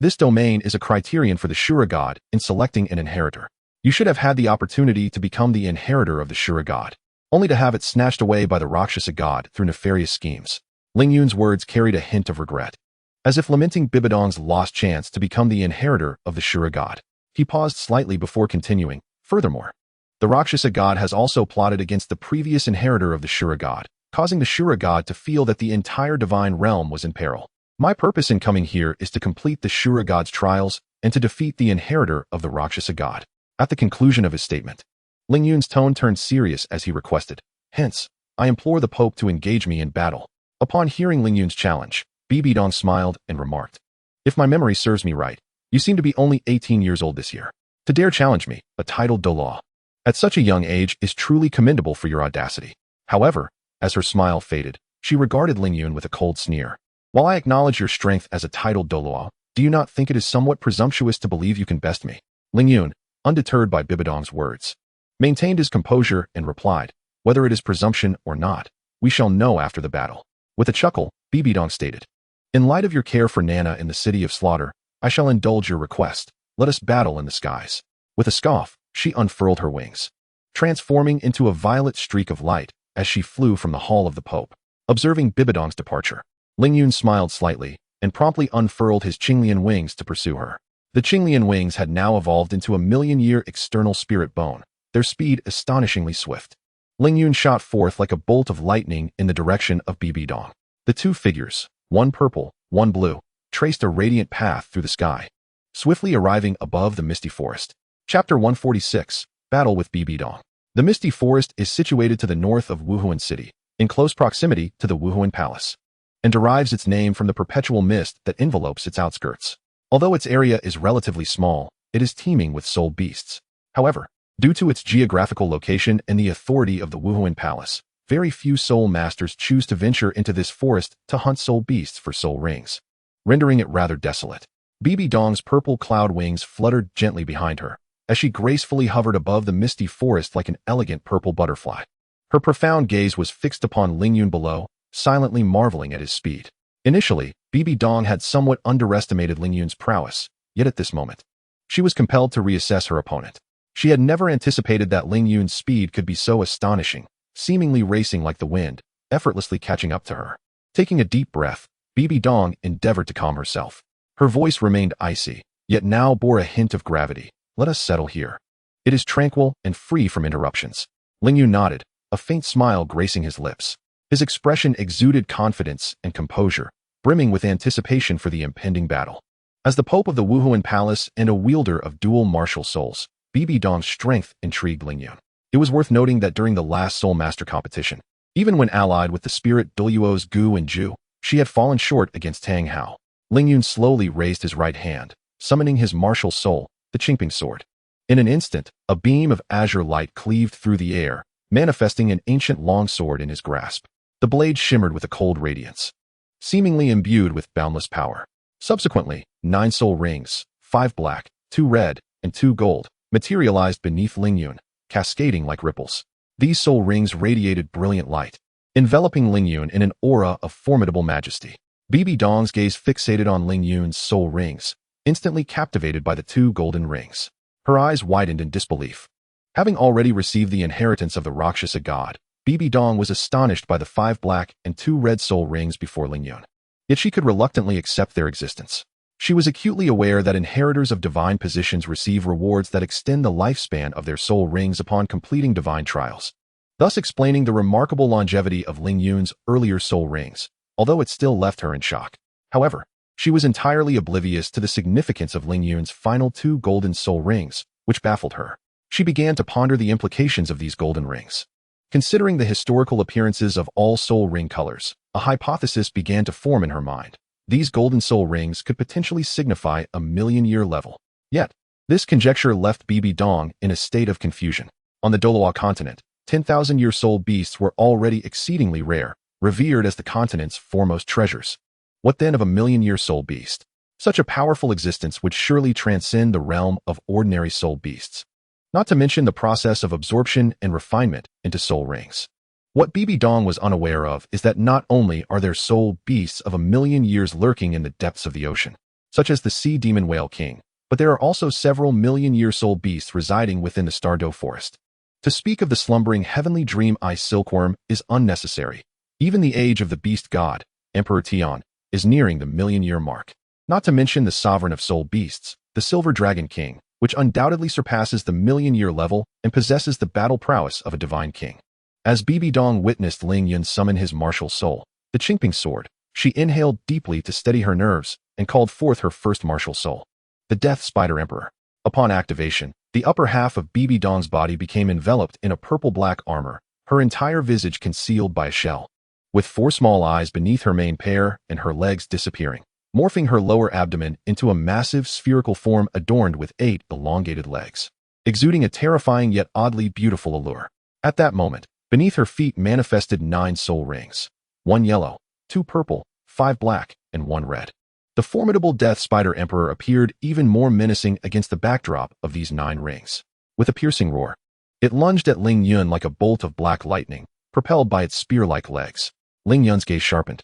This domain is a criterion for the Shura God in selecting an inheritor. You should have had the opportunity to become the inheritor of the Shura God, only to have it snatched away by the Rakshasa God through nefarious schemes." Ling Yun's words carried a hint of regret, as if lamenting Bibi Dong's lost chance to become the inheritor of the Shura God. He paused slightly before continuing, "Furthermore, The Rakshasa god has also plotted against the previous inheritor of the Shura god, causing the Shura god to feel that the entire divine realm was in peril. My purpose in coming here is to complete the Shura god's trials and to defeat the inheritor of the Rakshasa god. At the conclusion of his statement, Ling Yun's tone turned serious as he requested, "Hence, I implore the Pope to engage me in battle." Upon hearing Ling Yun's challenge, Bibi Dong smiled and remarked, "If my memory serves me right, you seem to be only 18 years old this year. To dare challenge me, a titled Douluo, at such a young age is truly commendable for your audacity." However, as her smile faded, she regarded Ling Yun with a cold sneer. "While I acknowledge your strength as a titled Douluo, do you not think it is somewhat presumptuous to believe you can best me?" Ling Yun, undeterred by Bibidong's words, maintained his composure and replied, "Whether it is presumption or not, we shall know after the battle." With a chuckle, Bibidong stated, "In light of your care for Nana in the city of slaughter, I shall indulge your request. Let us battle in the skies." With a scoff, she unfurled her wings, transforming into a violet streak of light as she flew from the hall of the Pope. Observing Bibidong's departure, Ling Yun smiled slightly and promptly unfurled his Qinglian wings to pursue her. The Qinglian wings had now evolved into a million-year external spirit bone, their speed astonishingly swift. Ling Yun shot forth like a bolt of lightning in the direction of Bibidong. The two figures, one purple, one blue, traced a radiant path through the sky, swiftly arriving above the misty forest. Chapter 146, Battle with Bibidong. The misty forest is situated to the north of Wuhuan City, in close proximity to the Wuhuan Palace, and derives its name from the perpetual mist that envelopes its outskirts. Although its area is relatively small, it is teeming with soul beasts. However, due to its geographical location and the authority of the Wuhuan Palace, very few soul masters choose to venture into this forest to hunt soul beasts for soul rings, rendering it rather desolate. Bibidong's purple cloud wings fluttered gently behind her, as she gracefully hovered above the misty forest like an elegant purple butterfly. Her profound gaze was fixed upon Ling Yun below, silently marveling at his speed. Initially, Bibidong had somewhat underestimated Ling Yun's prowess, yet at this moment, she was compelled to reassess her opponent. She had never anticipated that Ling Yun's speed could be so astonishing, seemingly racing like the wind, effortlessly catching up to her. Taking a deep breath, Bibidong endeavored to calm herself. Her voice remained icy, yet now bore a hint of gravity. "Let us settle here. It is tranquil and free from interruptions." Ling Yun nodded, a faint smile gracing his lips. His expression exuded confidence and composure, brimming with anticipation for the impending battle. As the Pope of the Wuhuan Palace and a wielder of dual martial souls, Bibidong's strength intrigued Ling Yun. It was worth noting that during the last Soul Master competition, even when allied with the spirit Douluo's Gu and Ju, she had fallen short against Tang Hao. Ling Yun slowly raised his right hand, summoning his martial soul, the Qingping Sword. In an instant, a beam of azure light cleaved through the air, manifesting an ancient longsword in his grasp. The blade shimmered with a cold radiance, seemingly imbued with boundless power. Subsequently, 9 soul rings, 5 black, 2 red, and 2 gold, materialized beneath Ling Yun, cascading like ripples. These soul rings radiated brilliant light, enveloping Ling Yun in an aura of formidable majesty. Bibidong's gaze fixated on Ling Yun's soul rings, instantly captivated by the 2 golden rings. Her eyes widened in disbelief. Having already received the inheritance of the Rakshasa god, Bibidong was astonished by the 5 black and 2 red soul rings before Ling Yun. Yet she could reluctantly accept their existence. She was acutely aware that inheritors of divine positions receive rewards that extend the lifespan of their soul rings upon completing divine trials, thus explaining the remarkable longevity of Ling Yun's earlier soul rings, although it still left her in shock. However, she was entirely oblivious to the significance of Ling Yun's final 2 golden soul rings, which baffled her. She began to ponder the implications of these golden rings. Considering the historical appearances of all soul ring colors, a hypothesis began to form in her mind. These golden soul rings could potentially signify a million-year level. Yet, this conjecture left Bibidong in a state of confusion. On the Douluo Continent, 10,000-year soul beasts were already exceedingly rare, revered as the continent's foremost treasures. What then of a million-year soul beast? Such a powerful existence would surely transcend the realm of ordinary soul beasts, not to mention the process of absorption and refinement into soul rings. What Bibidong was unaware of is that not only are there soul beasts of a million years lurking in the depths of the ocean, such as the sea demon whale king, but there are also several million-year soul beasts residing within the Stardow forest. To speak of the slumbering heavenly dream eye silkworm is unnecessary. Even the age of the beast god, Emperor Tian, is nearing the million-year mark. Not to mention the sovereign of soul beasts, the silver dragon king, which undoubtedly surpasses the million-year level and possesses the battle prowess of a divine king. As Bibi Dong witnessed Ling Yun summon his martial soul, the Qingping sword, she inhaled deeply to steady her nerves and called forth her first martial soul, the Death Spider Emperor. Upon activation, the upper half of Bibi Dong's body became enveloped in a purple-black armor, her entire visage concealed by a shell, with 4 small eyes beneath her main pair and her legs disappearing, morphing her lower abdomen into a massive spherical form adorned with 8 elongated legs, exuding a terrifying yet oddly beautiful allure. At that moment, beneath her feet manifested 9 soul rings, 1 yellow, 2 purple, 5 black, and 1 red. The formidable Death Spider Emperor appeared even more menacing against the backdrop of these 9 rings. With a piercing roar, it lunged at Ling Yun like a bolt of black lightning, propelled by its spear-like legs. Ling Yun's gaze sharpened,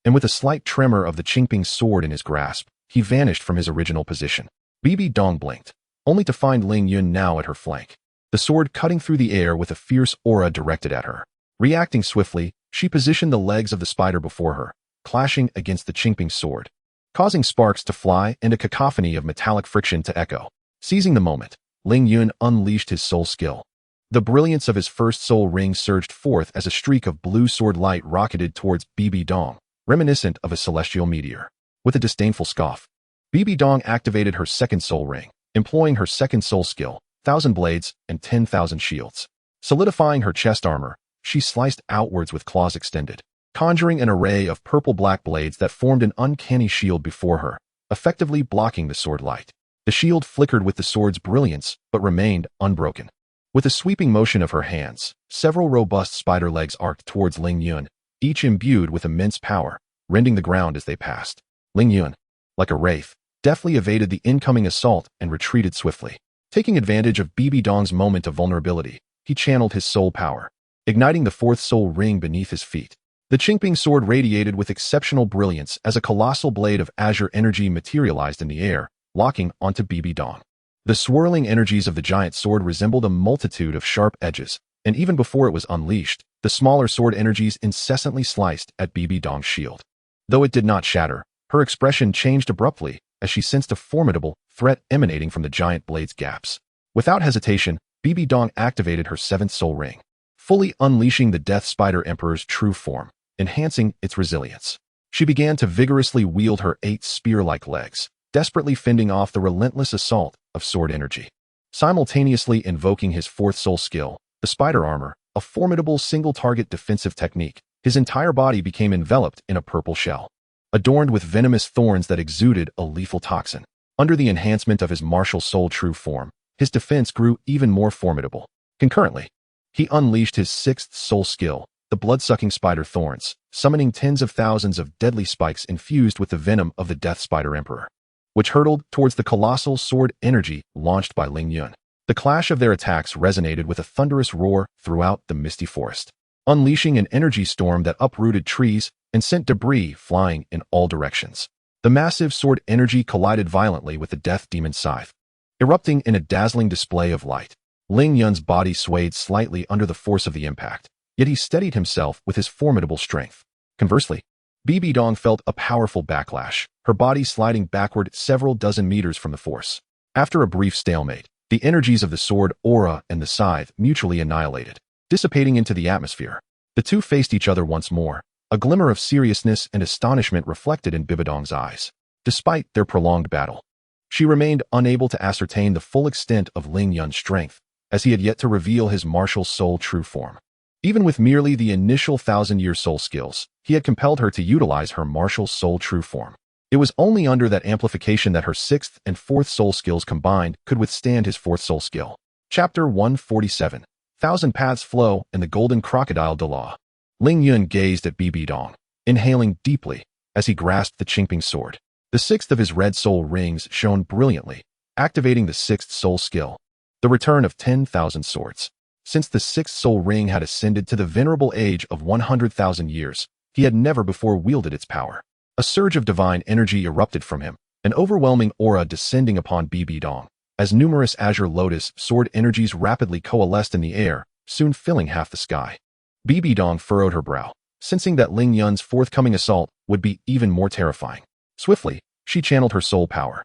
and with a slight tremor of the Qingping sword in his grasp, he vanished from his original position. Bibi Dong blinked, only to find Ling Yun now at her flank, the sword cutting through the air with a fierce aura directed at her. Reacting swiftly, she positioned the legs of the spider before her, clashing against the Qingping sword, causing sparks to fly and a cacophony of metallic friction to echo. Seizing the moment, Ling Yun unleashed his soul skill. The brilliance of his first soul ring surged forth as a streak of blue sword light rocketed towards Bibi Dong, reminiscent of a celestial meteor. With a disdainful scoff, Bibi Dong activated her second soul ring, employing her second soul skill, 1,000 blades and 10,000 shields. Solidifying her chest armor, she sliced outwards with claws extended, conjuring an array of purple-black blades that formed an uncanny shield before her, effectively blocking the sword light. The shield flickered with the sword's brilliance, but remained unbroken. With a sweeping motion of her hands, several robust spider legs arced towards Ling Yun, each imbued with immense power, rending the ground as they passed. Ling Yun, like a wraith, deftly evaded the incoming assault and retreated swiftly. Taking advantage of Bibi Dong's moment of vulnerability, he channeled his soul power, igniting the 4th soul ring beneath his feet. The Qingping sword radiated with exceptional brilliance as a colossal blade of azure energy materialized in the air, locking onto Bibi Dong. The swirling energies of the giant sword resembled a multitude of sharp edges, and even before it was unleashed, the smaller sword energies incessantly sliced at Bibi Dong's shield. Though it did not shatter, her expression changed abruptly as she sensed a formidable threat emanating from the giant blade's gaps. Without hesitation, Bibi Dong activated her 7th soul ring, fully unleashing the Death Spider Emperor's true form, enhancing its resilience. She began to vigorously wield her 8 spear-like legs, desperately fending off the relentless assault of sword energy. Simultaneously invoking his 4th soul skill, the spider armor, a formidable single-target defensive technique, his entire body became enveloped in a purple shell, adorned with venomous thorns that exuded a lethal toxin. Under the enhancement of his martial soul true form, his defense grew even more formidable. Concurrently, he unleashed his 6th soul skill, the blood-sucking spider thorns, summoning tens of thousands of deadly spikes infused with the venom of the Death Spider Emperor, which hurtled towards the colossal sword energy launched by Ling Yun. The clash of their attacks resonated with a thunderous roar throughout the misty forest, unleashing an energy storm that uprooted trees and sent debris flying in all directions. The massive sword energy collided violently with the Death Demon's scythe, erupting in a dazzling display of light. Ling Yun's body swayed slightly under the force of the impact, yet he steadied himself with his formidable strength. Conversely, Bibi Dong felt a powerful backlash, her body sliding backward several dozen meters from the force. After a brief stalemate, the energies of the sword aura and the scythe mutually annihilated, dissipating into the atmosphere. The two faced each other once more, a glimmer of seriousness and astonishment reflected in Bibi Dong's eyes. Despite their prolonged battle, she remained unable to ascertain the full extent of Ling Yun's strength, as he had yet to reveal his martial soul true form. Even with merely the initial 1,000-year soul skills, he had compelled her to utilize her martial soul true form. It was only under that amplification that her 6th and 4th soul skills combined could withstand his 4th soul skill. Chapter 147. 1,000 Paths Flow and the Golden Crocodile Douluo. Ling Yun gazed at Bibi Dong, inhaling deeply as he grasped the Qingping sword. The 6th of his red soul rings shone brilliantly, activating the 6th soul skill, the return of 10,000 swords. Since the 6th soul ring had ascended to the venerable age of 100,000 years, he had never before wielded its power. A surge of divine energy erupted from him, an overwhelming aura descending upon Bibi Dong, as numerous Azure Lotus Sword energies rapidly coalesced in the air, soon filling half the sky. Bibi Dong furrowed her brow, sensing that Ling Yun's forthcoming assault would be even more terrifying. Swiftly, she channeled her soul power,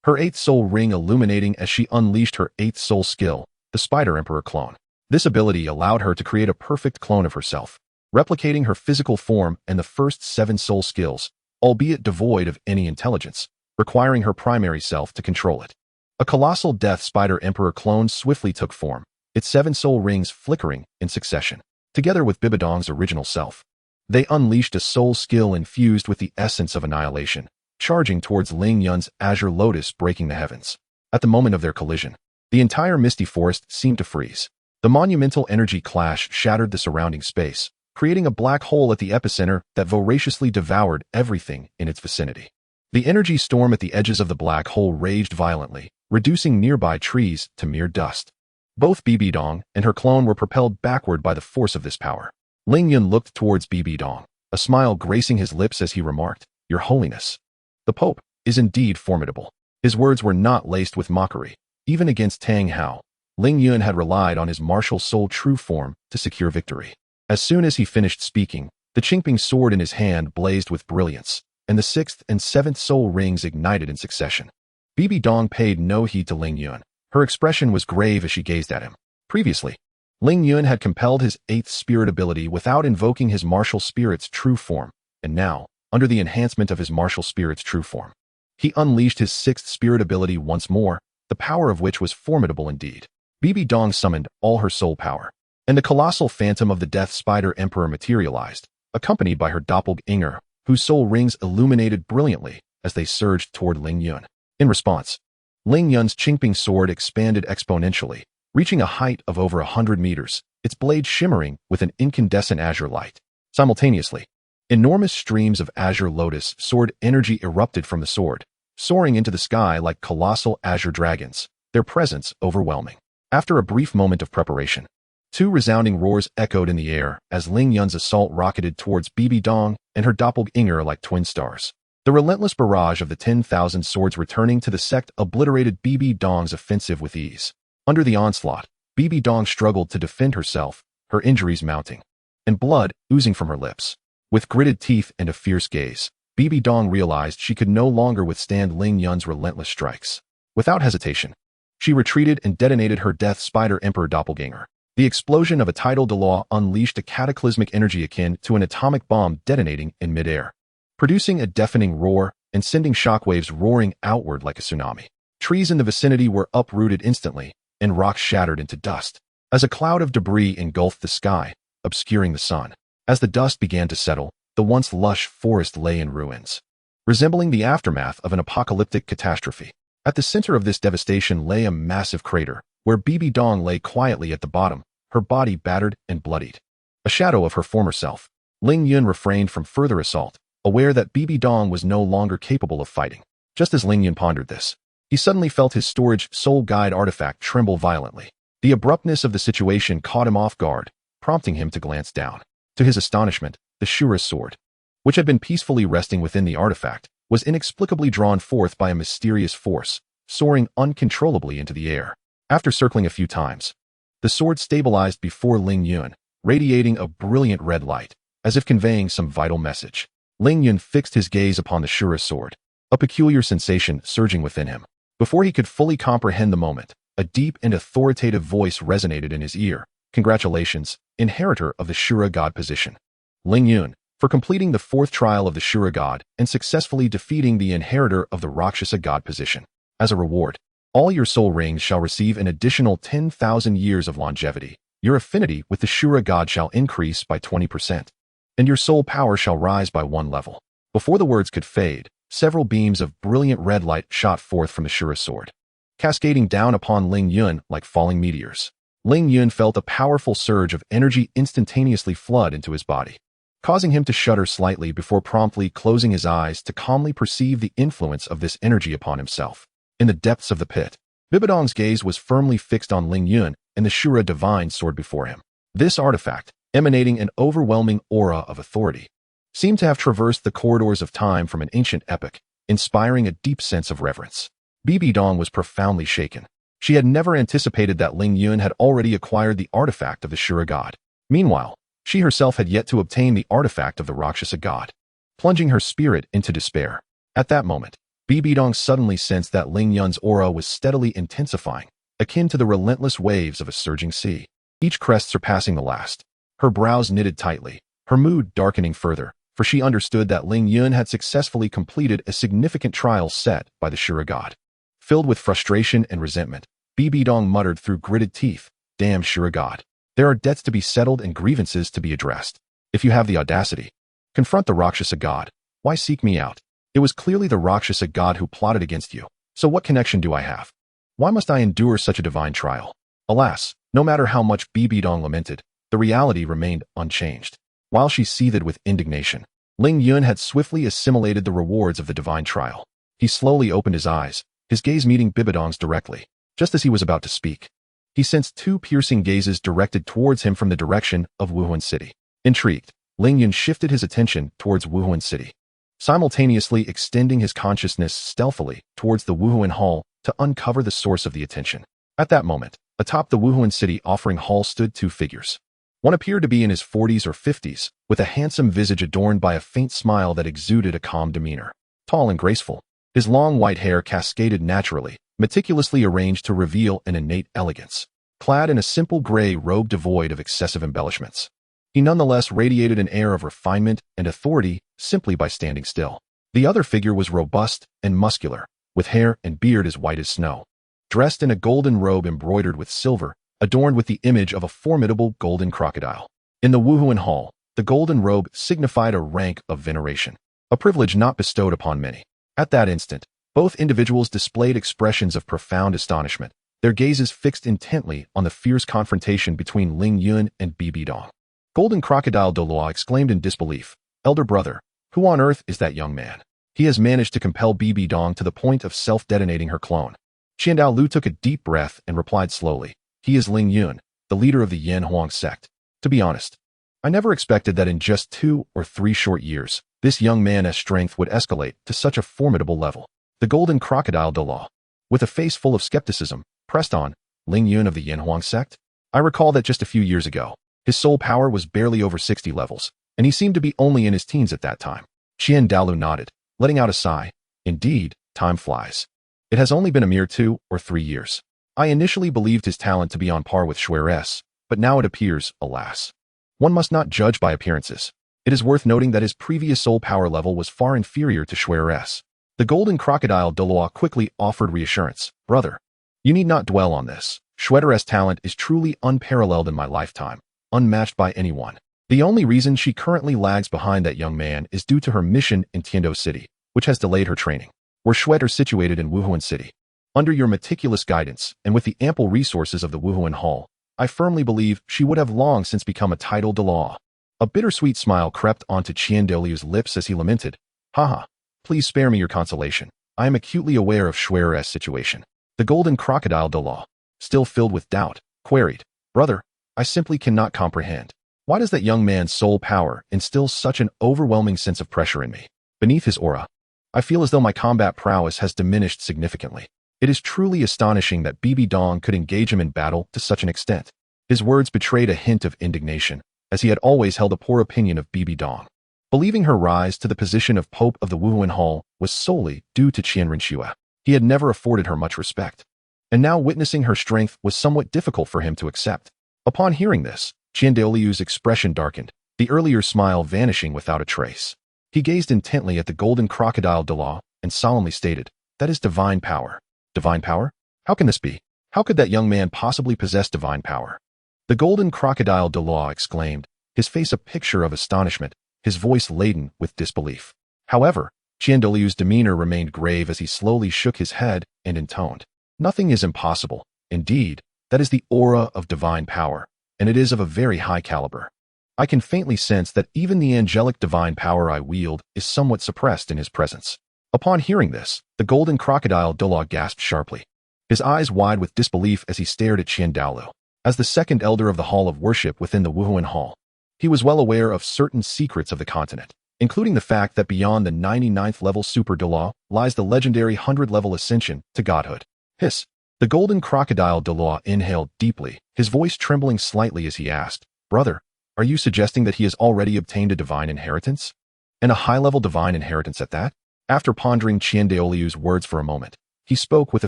her eighth soul ring illuminating as she unleashed her eighth soul skill, the Spider Emperor clone. This ability allowed her to create a perfect clone of herself, replicating her physical form and the first 7 soul skills, albeit devoid of any intelligence, requiring her primary self to control it. A colossal Death Spider Emperor clone swiftly took form, its 7 soul rings flickering in succession. Together with Bibidong's original self, they unleashed a soul skill infused with the essence of annihilation, charging towards Ling Yun's Azure Lotus, breaking the heavens. At the moment of their collision, the entire misty forest seemed to freeze. The monumental energy clash shattered the surrounding space, creating a black hole at the epicenter that voraciously devoured everything in its vicinity. The energy storm at the edges of the black hole raged violently, reducing nearby trees to mere dust. Both Bibidong and her clone were propelled backward by the force of this power. Ling Yun looked towards Bibidong, a smile gracing his lips as he remarked, "Your Holiness, the Pope is indeed formidable." His words were not laced with mockery. Even against Tang Hao, Ling Yun had relied on his martial soul true form to secure victory. As soon as he finished speaking, the Qingping sword in his hand blazed with brilliance, and the 6th and 7th soul rings ignited in succession. Bibidong paid no heed to Ling Yun. Her expression was grave as she gazed at him. Previously, Ling Yun had compelled his 8th spirit ability without invoking his martial spirit's true form, and now, under the enhancement of his martial spirit's true form, he unleashed his 6th spirit ability once more, the power of which was formidable indeed. Bibidong summoned all her soul power, and the colossal phantom of the Death Spider Emperor materialized, accompanied by her doppelganger, whose soul rings illuminated brilliantly as they surged toward Ling Yun. In response, Ling Yun's Qingping sword expanded exponentially, reaching a height of over 100 meters, its blade shimmering with an incandescent azure light. Simultaneously, enormous streams of Azure Lotus Sword energy erupted from the sword, soaring into the sky like colossal azure dragons, their presence overwhelming. After a brief moment of preparation, 2 resounding roars echoed in the air as Ling Yun's assault rocketed towards Bibidong and her doppelganger like twin stars. The relentless barrage of the 10,000 swords returning to the sect obliterated Bibidong's offensive with ease. Under the onslaught, Bibidong struggled to defend herself, her injuries mounting, and blood oozing from her lips. With gritted teeth and a fierce gaze, Bibidong realized she could no longer withstand Ling Yun's relentless strikes. Without hesitation, she retreated and detonated her Death Spider Emperor doppelganger. The explosion of a tidal Douluo unleashed a cataclysmic energy akin to an atomic bomb detonating in midair, producing a deafening roar and sending shockwaves roaring outward like a tsunami. Trees in the vicinity were uprooted instantly, and rocks shattered into dust, as a cloud of debris engulfed the sky, obscuring the sun. As the dust began to settle, the once lush forest lay in ruins, resembling the aftermath of an apocalyptic catastrophe. At the center of this devastation lay a massive crater, where Bibidong lay quietly at the bottom, her body battered and bloodied. A shadow of her former self, Ling Yun refrained from further assault, aware that Bibidong was no longer capable of fighting. Just as Ling Yun pondered this, he suddenly felt his storage soul guide artifact tremble violently. The abruptness of the situation caught him off guard, prompting him to glance down. To his astonishment, the Shura sword, which had been peacefully resting within the artifact, was inexplicably drawn forth by a mysterious force, soaring uncontrollably into the air. After circling a few times, the sword stabilized before Ling Yun, radiating a brilliant red light, as if conveying some vital message. Ling Yun fixed his gaze upon the Shura sword, a peculiar sensation surging within him. Before he could fully comprehend the moment, a deep and authoritative voice resonated in his ear. "Congratulations, inheritor of the Shura God position, Ling Yun, for completing the 4th trial of the Shura God and successfully defeating the inheritor of the Rakshasa God position. As a reward, all your soul rings shall receive an additional 10,000 years of longevity. Your affinity with the Shura God shall increase by 20%, and your soul power shall rise by 1 level." Before the words could fade, several beams of brilliant red light shot forth from the Shura sword, cascading down upon Ling Yun like falling meteors. Ling Yun felt a powerful surge of energy instantaneously flood into his body, causing him to shudder slightly before promptly closing his eyes to calmly perceive the influence of this energy upon himself. In the depths of the pit, Bibidong's gaze was firmly fixed on Ling Yun and the Shura divine sword before him. This artifact, emanating an overwhelming aura of authority, seemed to have traversed the corridors of time from an ancient epoch, inspiring a deep sense of reverence. Bibidong was profoundly shaken. She had never anticipated that Ling Yun had already acquired the artifact of the Shura God. Meanwhile, she herself had yet to obtain the artifact of the Rakshasa God, plunging her spirit into despair. At that moment, Bibidong suddenly sensed that Ling Yun's aura was steadily intensifying, akin to the relentless waves of a surging sea, each crest surpassing the last. Her brows knitted tightly, her mood darkening further, for she understood that Ling Yun had successfully completed a significant trial set by the Shura God. Filled with frustration and resentment, Bibidong muttered through gritted teeth, "Damn Shura God. There are debts to be settled and grievances to be addressed. If you have the audacity, confront the Rakshasa God. Why seek me out? It was clearly the Rakshasa God who plotted against you. So what connection do I have? Why must I endure such a divine trial?" Alas, no matter how much Bibidong lamented, the reality remained unchanged. While she seethed with indignation, Ling Yun had swiftly assimilated the rewards of the divine trial. He slowly opened his eyes, his gaze meeting Bibidong's directly. Just as he was about to speak, he sensed two piercing gazes directed towards him from the direction of Wuhuan City. Intrigued, Ling Yun shifted his attention towards Wuhuan City, simultaneously extending his consciousness stealthily towards the Wuhuan Hall to uncover the source of the attention. At that moment, atop the Wuhuan City offering hall stood two figures. One appeared to be in his 40s or 50s, with a handsome visage adorned by a faint smile that exuded a calm demeanor. Tall and graceful, his long white hair cascaded naturally, meticulously arranged to reveal an innate elegance. Clad in a simple gray robe devoid of excessive embellishments, he nonetheless radiated an air of refinement and authority simply by standing still. The other figure was robust and muscular, with hair and beard as white as snow. Dressed in a golden robe embroidered with silver, adorned with the image of a formidable golden crocodile. In the Wuhuan Hall, the golden robe signified a rank of veneration, a privilege not bestowed upon many. At that instant, both individuals displayed expressions of profound astonishment, their gazes fixed intently on the fierce confrontation between Ling Yun and Bibidong. Golden Crocodile Douluo exclaimed in disbelief, "Elder brother, who on earth is that young man? He has managed to compel Bibidong to the point of self-detonating her clone." Qiandao Lu took a deep breath and replied slowly, "He is Ling Yun, the leader of the Yan Huang sect. To be honest, I never expected that in just 2 or 3 short years, this young man's strength would escalate to such a formidable level." The Golden Crocodile Douluo, with a face full of skepticism, pressed on, "Ling Yun of the Yan Huang sect? I recall that just a few years ago, his soul power was barely over 60 levels, and he seemed to be only in his teens at that time." Qiandao Lu nodded, letting out a sigh. "Indeed, time flies. It has only been a mere 2 or 3 years. I initially believed his talent to be on par with Xuer's, but now it appears, alas. One must not judge by appearances. It is worth noting that his previous soul power level was far inferior to Xuer's." The Golden Crocodile Douluo quickly offered reassurance. "Brother, you need not dwell on this. Xuer's talent is truly unparalleled in my lifetime, unmatched by anyone. The only reason she currently lags behind that young man is due to her mission in Tiando City, which has delayed her training. We're Xuer situated in Wuhuan City. Under your meticulous guidance, and with the ample resources of the Wuhuan Hall, I firmly believe she would have long since become a title Douluo." A bittersweet smile crept onto Qiandao lips as he lamented, "Haha, please spare me your consolation. I am acutely aware of Xuer's situation." The Golden Crocodile Douluo, still filled with doubt, queried, "Brother, I simply cannot comprehend. Why does that young man's soul power instill such an overwhelming sense of pressure in me? Beneath his aura, I feel as though my combat prowess has diminished significantly. It is truly astonishing that Bibidong could engage him in battle to such an extent." His words betrayed a hint of indignation, as he had always held a poor opinion of Bibidong, believing her rise to the position of Pope of the Wuhuan Hall was solely due to Qianrenxue. He had never afforded her much respect, and now witnessing her strength was somewhat difficult for him to accept. Upon hearing this, Qiandao expression darkened, the earlier smile vanishing without a trace. He gazed intently at the Golden Crocodile Douluo and solemnly stated, "That is divine power." "Divine power? How can this be? How could that young man possibly possess divine power?" The Golden Crocodile Douluo exclaimed, his face a picture of astonishment, his voice laden with disbelief. However, Qiandao's demeanor remained grave as he slowly shook his head and intoned, "Nothing is impossible. Indeed, that is the aura of divine power, and it is of a very high caliber. I can faintly sense that even the angelic divine power I wield is somewhat suppressed in his presence." Upon hearing this, the Golden Crocodile Douluo gasped sharply, his eyes wide with disbelief as he stared at Qiandao. As the second elder of the Hall of Worship within the Wuhuan Hall, he was well aware of certain secrets of the continent, including the fact that beyond the 99th level Super Douluo lies the legendary 100-level ascension to godhood. Hiss. The Golden Crocodile Douluo inhaled deeply, his voice trembling slightly as he asked, "Brother, are you suggesting that he has already obtained a divine inheritance? And a high-level divine inheritance at that?" After pondering Qian Daoliu's words for a moment, he spoke with a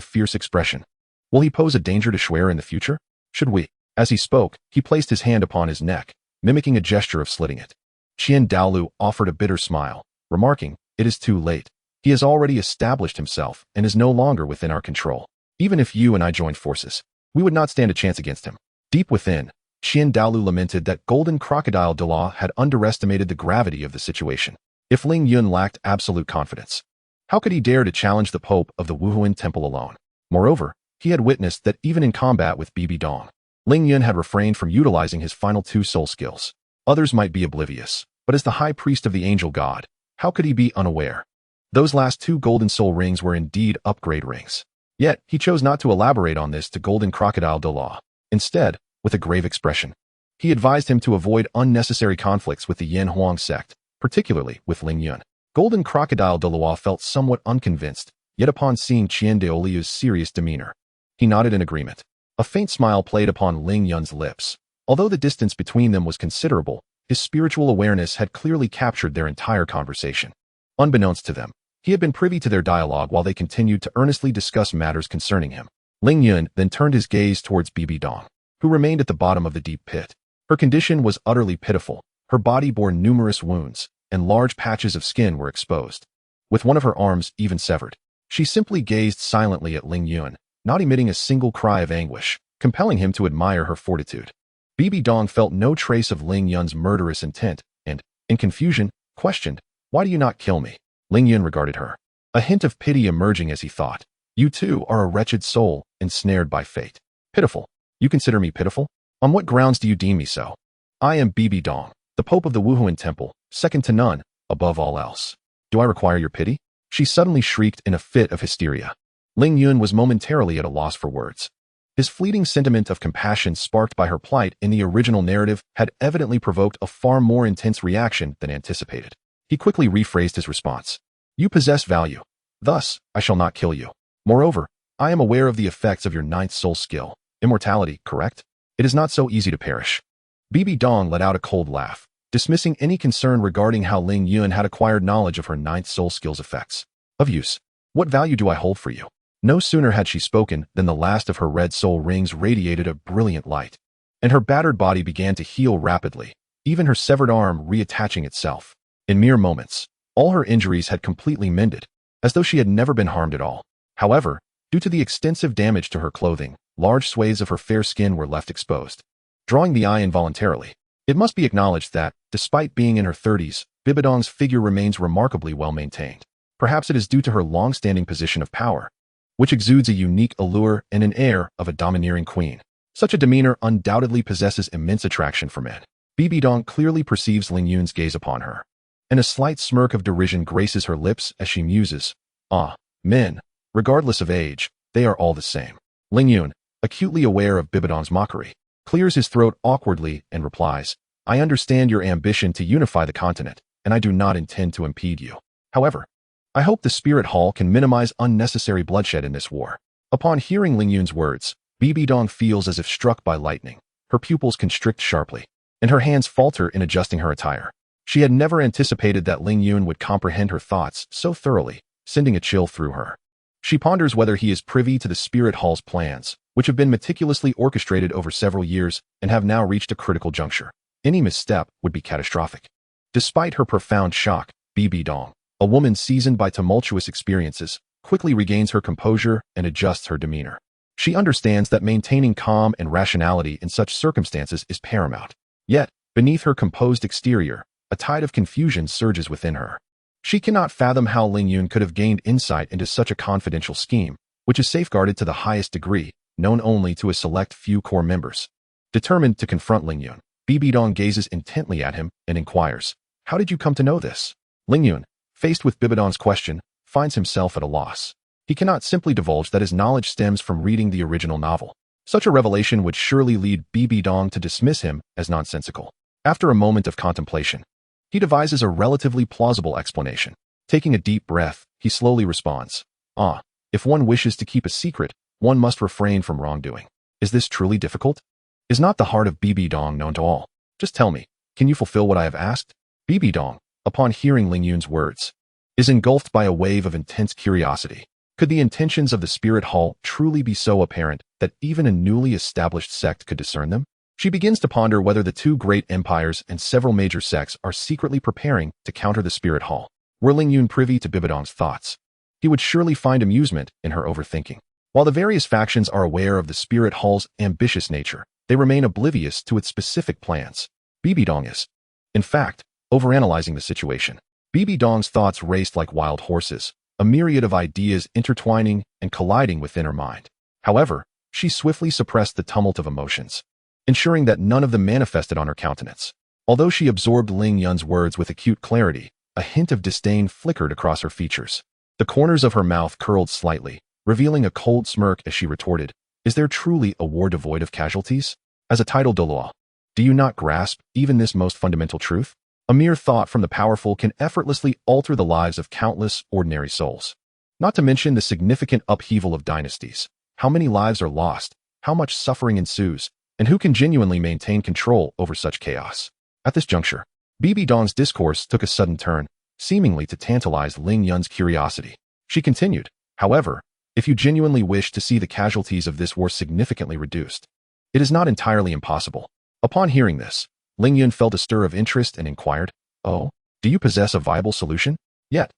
fierce expression. Will he pose a danger to Shuer in the future? Should we? As he spoke, he placed his hand upon his neck, mimicking a gesture of slitting it. Qian Daoliu offered a bitter smile, remarking, "It is too late. He has already established himself and is no longer within our control. Even if you and I joined forces, we would not stand a chance against him." Deep within, Qian Daoliu lamented that Golden Crocodile Douluo had underestimated the gravity of the situation. If Ling Yun lacked absolute confidence, how could he dare to challenge the Pope of the Wuhuan Temple alone? Moreover, he had witnessed that even in combat with Bibi Dong, Ling Yun had refrained from utilizing his final two soul skills. Others might be oblivious, but as the high priest of the angel god, how could he be unaware? Those last two golden soul rings were indeed upgrade rings. Yet, he chose not to elaborate on this to Golden Crocodile Douluo. Instead, with a grave expression, he advised him to avoid unnecessary conflicts with the Yin Huang sect, particularly with Ling Yun. Golden Crocodile Douluo felt somewhat unconvinced, yet upon seeing Qian Daoliu's serious demeanor, he nodded in agreement. A faint smile played upon Ling Yun's lips. Although the distance between them was considerable, his spiritual awareness had clearly captured their entire conversation. Unbeknownst to them, he had been privy to their dialogue while they continued to earnestly discuss matters concerning him. Ling Yun then turned his gaze towards Bibi Dong, who remained at the bottom of the deep pit. Her condition was utterly pitiful. Her body bore numerous wounds, and large patches of skin were exposed, with one of her arms even severed. She simply gazed silently at Ling Yun, not emitting a single cry of anguish, compelling him to admire her fortitude. Bibi Dong felt no trace of Ling Yun's murderous intent, and, in confusion, questioned, "Why do you not kill me?" Ling Yun regarded her, a hint of pity emerging as he thought, "You too are a wretched soul, ensnared by fate." Pitiful? You consider me pitiful? On what grounds do you deem me so? I am Bibi Dong, the Pope of the Wuhuan Temple, second to none, above all else. Do I require your pity? She suddenly shrieked in a fit of hysteria. Ling Yun was momentarily at a loss for words. His fleeting sentiment of compassion sparked by her plight in the original narrative had evidently provoked a far more intense reaction than anticipated. He quickly rephrased his response. "You possess value. Thus, I shall not kill you. Moreover, I am aware of the effects of your ninth soul skill, immortality, correct? It is not so easy to perish." Bibi Dong let out a cold laugh, dismissing any concern regarding how Ling Yun had acquired knowledge of her ninth soul skill's effects. "Of use. What value do I hold for you?" No sooner had she spoken than the last of her red soul rings radiated a brilliant light, and her battered body began to heal rapidly, even her severed arm reattaching itself. In mere moments, all her injuries had completely mended, as though she had never been harmed at all. However, due to the extensive damage to her clothing, large swathes of her fair skin were left exposed, drawing the eye involuntarily. It must be acknowledged that, despite being in her 30s, Bibi Dong's figure remains remarkably well maintained. Perhaps it is due to her long-standing position of power, which exudes a unique allure and an air of a domineering queen. Such a demeanor undoubtedly possesses immense attraction for men. Bibi Dong clearly perceives Ling Yun's gaze upon her, and a slight smirk of derision graces her lips as she muses, "Ah, men, regardless of age, they are all the same." Ling Yun, acutely aware of Bibi Dong's mockery, clears his throat awkwardly and replies, "I understand your ambition to unify the continent, and I do not intend to impede you. However, I hope the Spirit Hall can minimize unnecessary bloodshed in this war." Upon hearing Ling Yun's words, Bibi Dong feels as if struck by lightning. Her pupils constrict sharply, and her hands falter in adjusting her attire. She had never anticipated that Ling Yun would comprehend her thoughts so thoroughly, sending a chill through her. She ponders whether he is privy to the Spirit Hall's plans, which have been meticulously orchestrated over several years and have now reached a critical juncture. Any misstep would be catastrophic. Despite her profound shock, Bibi Dong, a woman seasoned by tumultuous experiences, quickly regains her composure and adjusts her demeanor. She understands that maintaining calm and rationality in such circumstances is paramount. Yet, beneath her composed exterior, a tide of confusion surges within her. She cannot fathom how Ling Yun could have gained insight into such a confidential scheme, which is safeguarded to the highest degree, known only to a select few core members. Determined to confront Ling Yun, Bibi Dong gazes intently at him and inquires, "How did you come to know this?" Ling Yun, faced with Bibi Dong's question, finds himself at a loss. He cannot simply divulge that his knowledge stems from reading the original novel. Such a revelation would surely lead Bibi Dong to dismiss him as nonsensical. After a moment of contemplation, he devises a relatively plausible explanation. Taking a deep breath, he slowly responds, "Ah, if one wishes to keep a secret, one must refrain from wrongdoing. Is this truly difficult? Is not the heart of Bibi Dong known to all? Just tell me, can you fulfill what I have asked?" Bibi Dong, upon hearing Ling Yun's words, is engulfed by a wave of intense curiosity. Could the intentions of the Spirit Hall truly be so apparent that even a newly established sect could discern them? She begins to ponder whether the two great empires and several major sects are secretly preparing to counter the Spirit Hall. Were Ling Yun privy to Bibidong's thoughts, he would surely find amusement in her overthinking. While the various factions are aware of the Spirit Hall's ambitious nature, they remain oblivious to its specific plans. Bibidong is, in fact, overanalyzing the situation. Bibidong's thoughts raced like wild horses, a myriad of ideas intertwining and colliding within her mind. However, she swiftly suppressed the tumult of emotions, ensuring that none of them manifested on her countenance. Although she absorbed Ling Yun's words with acute clarity, a hint of disdain flickered across her features. The corners of her mouth curled slightly, revealing a cold smirk as she retorted, "Is there truly a war devoid of casualties? As a titled Douluo, do you not grasp even this most fundamental truth? A mere thought from the powerful can effortlessly alter the lives of countless ordinary souls. Not to mention the significant upheaval of dynasties. How many lives are lost, how much suffering ensues, and who can genuinely maintain control over such chaos?" At this juncture, Bibidong's discourse took a sudden turn, seemingly to tantalize Ling Yun's curiosity. She continued, "However, if you genuinely wish to see the casualties of this war significantly reduced, it is not entirely impossible." Upon hearing this, Ling Yun felt a stir of interest and inquired, "Oh, do you possess a viable solution?" Yet,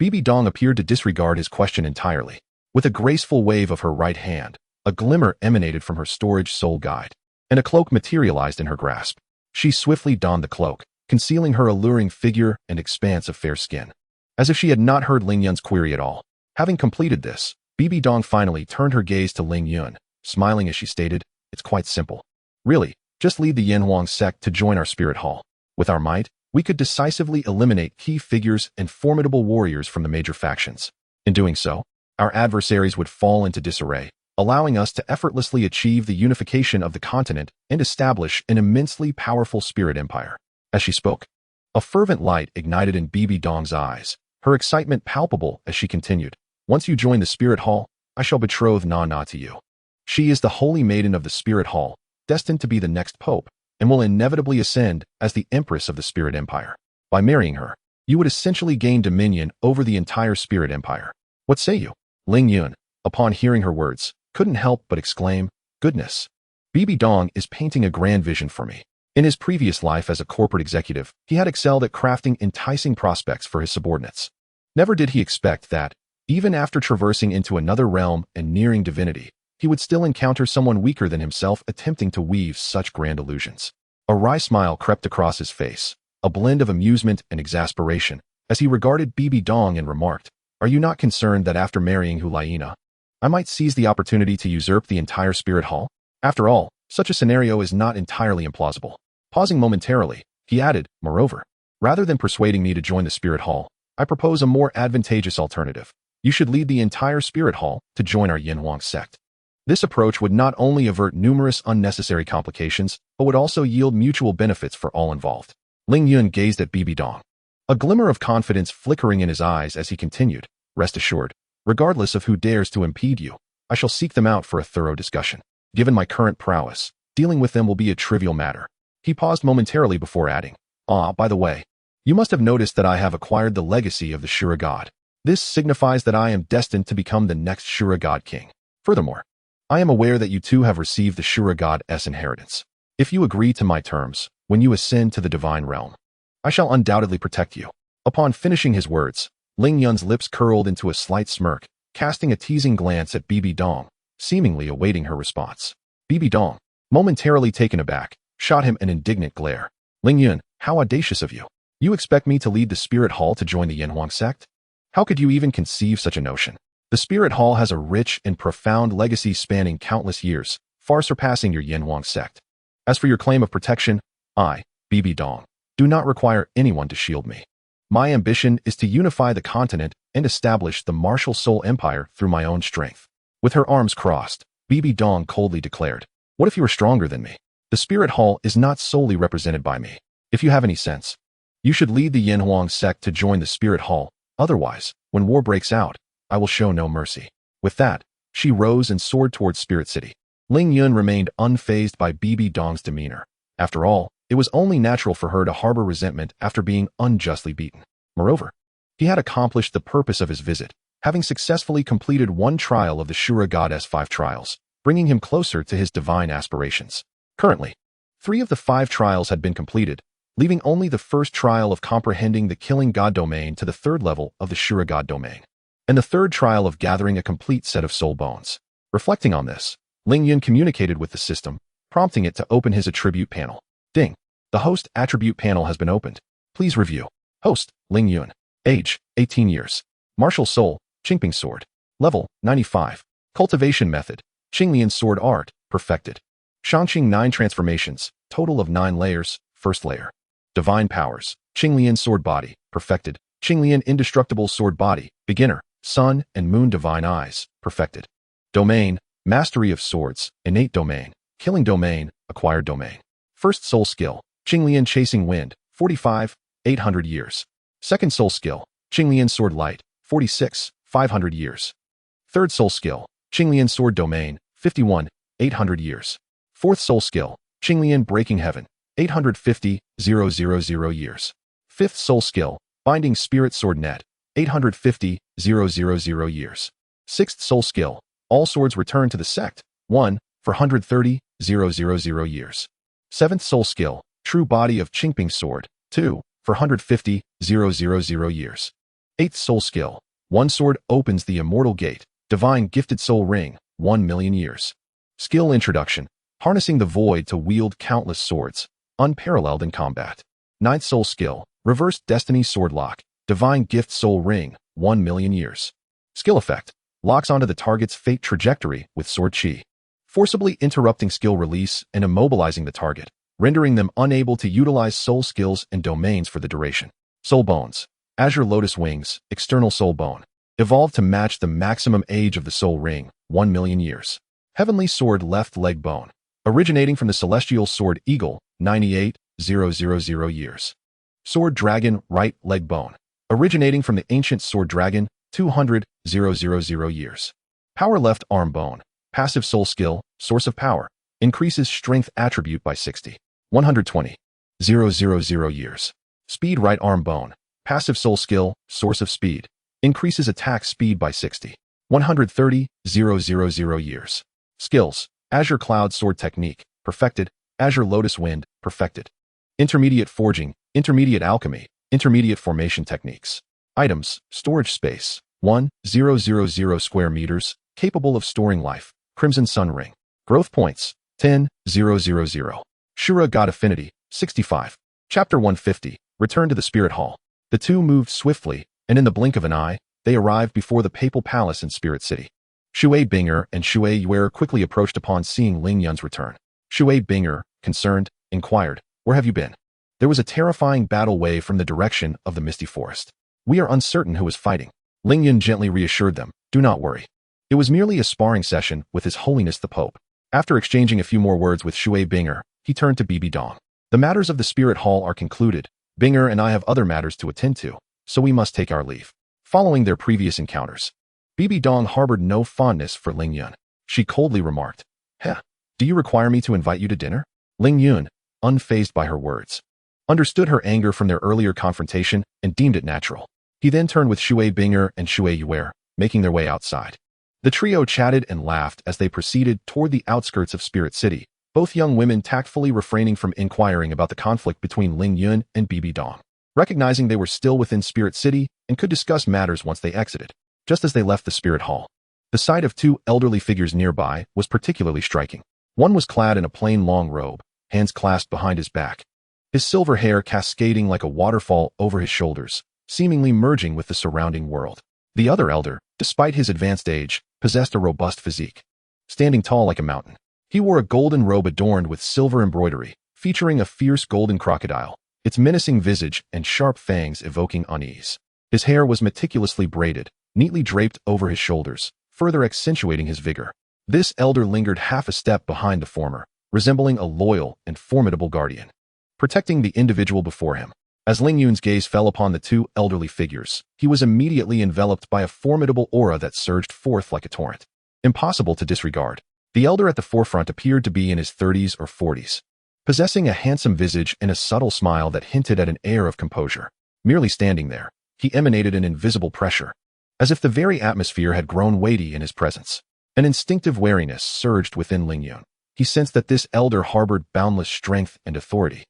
Bibidong appeared to disregard his question entirely. With a graceful wave of her right hand, a glimmer emanated from her storage soul guide, and a cloak materialized in her grasp. She swiftly donned the cloak, concealing her alluring figure and expanse of fair skin, as if she had not heard Ling Yun's query at all. Having completed this, Bibidong finally turned her gaze to Ling Yun, smiling as she stated, "It's quite simple. Really, just lead the Yanhuang sect to join our Spirit Hall. With our might, we could decisively eliminate key figures and formidable warriors from the major factions. In doing so, our adversaries would fall into disarray, allowing us to effortlessly achieve the unification of the continent and establish an immensely powerful spirit empire." As she spoke, a fervent light ignited in Bibidong's eyes, her excitement palpable as she continued, "Once you join the Spirit Hall, I shall betroth Nana to you. She is the holy maiden of the Spirit Hall, destined to be the next pope, and will inevitably ascend as the empress of the Spirit Empire. By marrying her, you would essentially gain dominion over the entire Spirit Empire. What say you?" Ling Yun, upon hearing her words, couldn't help but exclaim, "Goodness! Bibidong is painting a grand vision for me." In his previous life as a corporate executive, he had excelled at crafting enticing prospects for his subordinates. Never did he expect that, even after traversing into another realm and nearing divinity, he would still encounter someone weaker than himself attempting to weave such grand illusions. A wry smile crept across his face, a blend of amusement and exasperation, as he regarded Bibidong and remarked, "Are you not concerned that after marrying Hulaina, I might seize the opportunity to usurp the entire Spirit Hall? After all, such a scenario is not entirely implausible." Pausing momentarily, he added, "Moreover, rather than persuading me to join the Spirit Hall, I propose a more advantageous alternative. You should lead the entire Spirit Hall to join our Yanhuang sect. This approach would not only avert numerous unnecessary complications, but would also yield mutual benefits for all involved." Ling Yun gazed at Bibidong, a glimmer of confidence flickering in his eyes as he continued, "Rest assured, regardless of who dares to impede you, I shall seek them out for a thorough discussion. Given my current prowess, dealing with them will be a trivial matter." He paused momentarily before adding, "By the way, you must have noticed that I have acquired the legacy of the Shura God. This signifies that I am destined to become the next Shura God king. Furthermore, I am aware that you too have received the Shura God's inheritance. If you agree to my terms, when you ascend to the divine realm, I shall undoubtedly protect you." Upon finishing his words, Ling Yun's lips curled into a slight smirk, casting a teasing glance at Bibidong, seemingly awaiting her response. Bibidong, momentarily taken aback, shot him an indignant glare. "Ling Yun, how audacious of you! You expect me to lead the Spirit Hall to join the Yanhuang sect? How could you even conceive such a notion? The Spirit Hall has a rich and profound legacy spanning countless years, far surpassing your Yanhuang sect. As for your claim of protection, I, Bibidong, do not require anyone to shield me. My ambition is to unify the continent and establish the martial soul empire through my own strength." With her arms crossed, Bibidong coldly declared, "What if you are stronger than me? The Spirit Hall is not solely represented by me. If you have any sense, you should lead the Yanhuang sect to join the Spirit Hall. Otherwise, when war breaks out, I will show no mercy." With that, she rose and soared towards Spirit City. Ling Yun remained unfazed by Bibidong's demeanor. After all, it was only natural for her to harbor resentment after being unjustly beaten. Moreover, He had accomplished the purpose of his visit, having successfully completed one trial of the Shura Goddess 5 trials, bringing him closer to his divine aspirations. Currently, 3 of the 5 trials had been completed, leaving only the first trial of comprehending the Killing God domain to the 3rd level of the Shura God domain, and the 3rd trial of gathering a complete set of soul bones. Reflecting on this, Ling Yun communicated with the system, prompting it to open his attribute panel. Ding! The host attribute panel has been opened. Please review. Host, Ling Yun. Age, 18 years. Martial Soul, Qingping Sword. Level, 95. Cultivation Method, Qingping Sword Art, Perfected. Shanqing 9 Transformations, total of 9 layers, 1st layer. Divine Powers, Qingping Sword Body, Perfected. Qingping Indestructible Sword Body, Beginner, Sun and Moon Divine Eyes, Perfected. Domain, Mastery of Swords, Innate Domain, Killing Domain, Acquired Domain. First Soul Skill, Qingping Chasing Wind, 45, 800 years. Second Soul Skill, Qingping Sword Light, 46, 500 years. Third Soul Skill, Qingping Sword Domain, 51, 800 years. Fourth Soul Skill, Qingping Breaking Heaven, 850, 000 years. Fifth Soul Skill, Binding Spirit Sword Net, 850, 000 years. Sixth Soul Skill, All Swords Return to the Sect, 1, for 130, 000 years. Seventh Soul Skill, True Body of Qingping Sword, 2, for 150, 000 years. Eighth Soul Skill, One Sword Opens the Immortal Gate, Divine Gifted Soul Ring, 1 million years. Skill Introduction, Harnessing the Void to wield countless swords, unparalleled in combat. Ninth Soul Skill, Reversed Destiny Sword Lock, Divine Gift Soul Ring, 1 million years. Skill Effect, Locks onto the target's fate trajectory with Sword Chi, forcibly interrupting skill release and immobilizing the target, rendering them unable to utilize soul skills and domains for the duration. Soul Bones, Azure Lotus Wings, External Soul Bone, evolved to match the maximum age of the Soul Ring, 1 million years. Heavenly Sword Left Leg Bone, originating from the Celestial Sword Eagle, 98,000 years. Sword Dragon Right Leg Bone, originating from the Ancient Sword Dragon, 200,000 years. Power Left Arm Bone, passive soul skill, Source of Power, increases strength attribute by 60, 120,000 years. Speed Right Arm Bone, passive soul skill, Source of Speed, increases attack speed by 60, 130,000 years. Skills, Azure Cloud Sword Technique, Perfected. Azure Lotus Wind, Perfected. Intermediate Forging, Intermediate Alchemy, Intermediate Formation Techniques. Items, Storage Space, 1,000 square meters, capable of storing life. Crimson Sun Ring. Growth Points, 10,000. Shura God Affinity, 65. Chapter 150, Return to the Spirit Hall. The two moved swiftly, and in the blink of an eye, they arrived before the Papal Palace in Spirit City. Shui Binger and Shui Yuer quickly approached upon seeing Ling Yun's return. Shui Binger, concerned, inquired, "Where have you been?" There was a terrifying battle wave from the direction of the misty forest. "We are uncertain who is fighting." Ling Yun gently reassured them, "Do not worry. It was merely a sparring session with His Holiness the Pope." After exchanging a few more words with Shui Binger, he turned to Bibi Dong. "The matters of the Spirit Hall are concluded. Binger and I have other matters to attend to, so we must take our leave." Following their previous encounters, Bibi Dong harbored no fondness for Ling Yun. She coldly remarked, "Heh, do you require me to invite you to dinner?" Ling Yun, unfazed by her words, understood her anger from their earlier confrontation and deemed it natural. He then turned with Shui Binger and Shui Yuer, making their way outside. The trio chatted and laughed as they proceeded toward the outskirts of Spirit City, both young women tactfully refraining from inquiring about the conflict between Ling Yun and Bibi Dong, recognizing they were still within Spirit City and could discuss matters once they exited. Just as they left the Spirit Hall, the sight of two elderly figures nearby was particularly striking. One was clad in a plain long robe, hands clasped behind his back, his silver hair cascading like a waterfall over his shoulders, seemingly merging with the surrounding world. The other elder, despite his advanced age, possessed a robust physique, standing tall like a mountain. He wore a golden robe adorned with silver embroidery, featuring a fierce golden crocodile, its menacing visage and sharp fangs evoking unease. His hair was meticulously braided, neatly draped over his shoulders, further accentuating his vigor. This elder lingered half a step behind the former, resembling a loyal and formidable guardian, protecting the individual before him. As Ling Yun's gaze fell upon the two elderly figures, he was immediately enveloped by a formidable aura that surged forth like a torrent. Impossible to disregard. The elder at the forefront appeared to be in his 30s or 40s, possessing a handsome visage and a subtle smile that hinted at an air of composure. Merely standing there, He emanated an invisible pressure, as if the very atmosphere had grown weighty in his presence. An instinctive wariness surged within Ling Yun. He sensed that this elder harbored boundless strength and authority,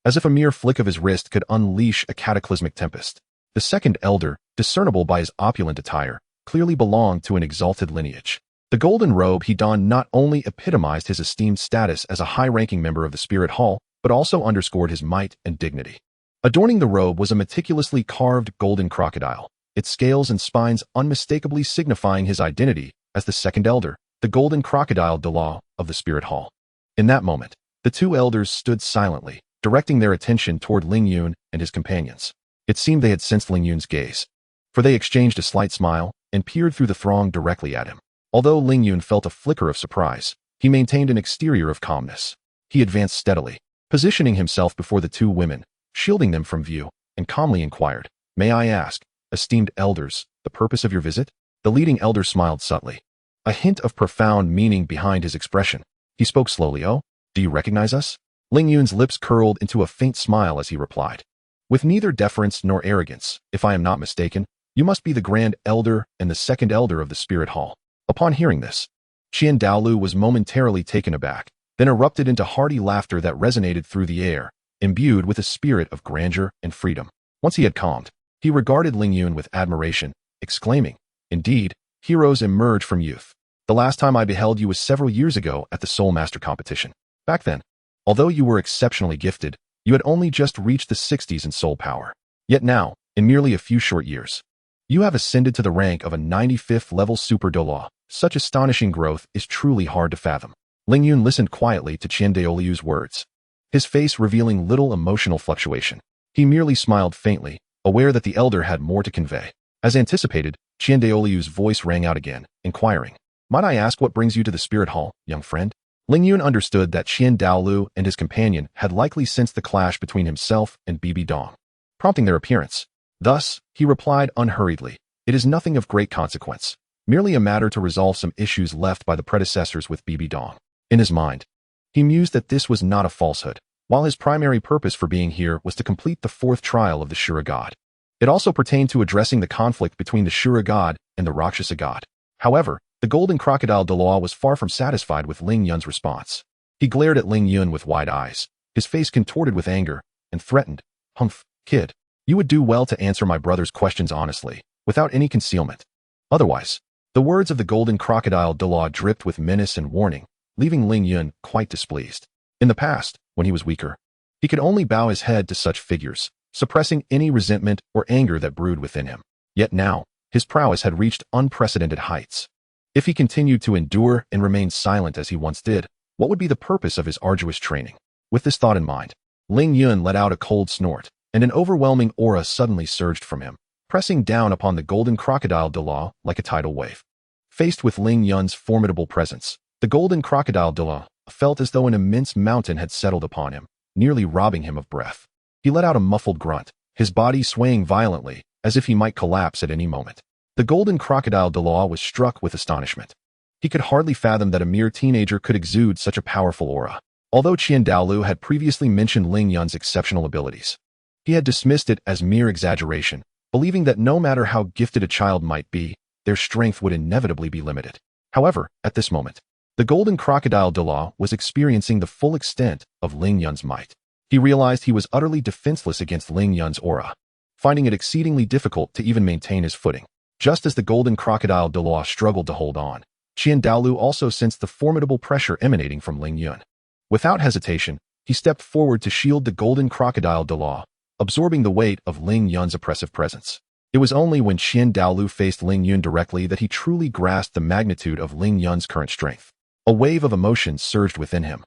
as if a mere flick of his wrist could unleash a cataclysmic tempest. The second elder, discernible by his opulent attire, clearly belonged to an exalted lineage. The golden robe he donned not only epitomized his esteemed status as a high-ranking member of the Spirit Hall, but also underscored his might and dignity. Adorning the robe was a meticulously carved golden crocodile, its scales and spines unmistakably signifying his identity as the second elder, the golden crocodile Douluo of the Spirit Hall. In that moment, the two elders stood silently, directing their attention toward Ling Yun and his companions. It seemed they had sensed Ling Yun's gaze, for they exchanged a slight smile and peered through the throng directly at him. Although Ling Yun felt a flicker of surprise, he maintained an exterior of calmness. He advanced steadily, positioning himself before the two women, shielding them from view, and calmly inquired, "May I ask, esteemed elders, the purpose of your visit?" The leading elder smiled subtly, a hint of profound meaning behind his expression. He spoke slowly. "Oh, do you recognize us?" Ling Yun's lips curled into a faint smile as he replied, "With neither deference nor arrogance, if I am not mistaken, you must be the Grand Elder and the Second Elder of the Spirit Hall." Upon hearing this, Qian Douluo was momentarily taken aback, then erupted into hearty laughter that resonated through the air, imbued with a spirit of grandeur and freedom. Once he had calmed, he regarded Ling Yun with admiration, exclaiming, "Indeed, heroes emerge from youth. The last time I beheld you was several years ago at the Soul Master competition. Back then, although you were exceptionally gifted, you had only just reached the 60s in soul power. Yet now, in merely a few short years, you have ascended to the rank of a 95th level Super Douluo. Such astonishing growth is truly hard to fathom." Ling Yun listened quietly to Qian Douluo's words, his face revealing little emotional fluctuation. He merely smiled faintly, aware that the elder had more to convey. As anticipated, Qian Douluo's voice rang out again, inquiring, "Might I ask what brings you to the Spirit Hall, young friend?" Ling Yun understood that Qian Douluo and his companion had likely sensed the clash between himself and Bibi Dong, prompting their appearance. Thus, he replied unhurriedly, "It is nothing of great consequence, merely a matter to resolve some issues left by the predecessors with Bibi Dong." In his mind, he mused that this was not a falsehood, while his primary purpose for being here was to complete the fourth trial of the Shura God. It also pertained to addressing the conflict between the Shura God and the Rakshasa God. However, the golden crocodile Douluo was far from satisfied with Ling Yun's response. He glared at Ling Yun with wide eyes, his face contorted with anger, and threatened, "Humph, kid, you would do well to answer my brother's questions honestly, without any concealment. Otherwise," the words of the golden crocodile Douluo dripped with menace and warning, leaving Ling Yun quite displeased. In the past, when he was weaker, he could only bow his head to such figures, suppressing any resentment or anger that brewed within him. Yet now, his prowess had reached unprecedented heights. If he continued to endure and remain silent as he once did, what would be the purpose of his arduous training? With this thought in mind, Ling Yun let out a cold snort, and an overwhelming aura suddenly surged from him, pressing down upon the golden crocodile Douluo like a tidal wave. Faced with Ling Yun's formidable presence, the golden crocodile Douluo felt as though an immense mountain had settled upon him, nearly robbing him of breath. He let out a muffled grunt, his body swaying violently, as if he might collapse at any moment. The golden crocodile Douluo was struck with astonishment. He could hardly fathom that a mere teenager could exude such a powerful aura. Although Qian Douluo had previously mentioned Ling Yun's exceptional abilities, he had dismissed it as mere exaggeration, believing that no matter how gifted a child might be, their strength would inevitably be limited. However, at this moment, the golden crocodile Douluo was experiencing the full extent of Ling Yun's might. He realized he was utterly defenseless against Ling Yun's aura, finding it exceedingly difficult to even maintain his footing. Just as the golden crocodile Douluo struggled to hold on, Qian Douluo also sensed the formidable pressure emanating from Ling Yun. Without hesitation, he stepped forward to shield the golden crocodile Douluo, absorbing the weight of Ling Yun's oppressive presence. It was only when Qian Douluo faced Ling Yun directly that he truly grasped the magnitude of Ling Yun's current strength. A wave of emotion surged within him.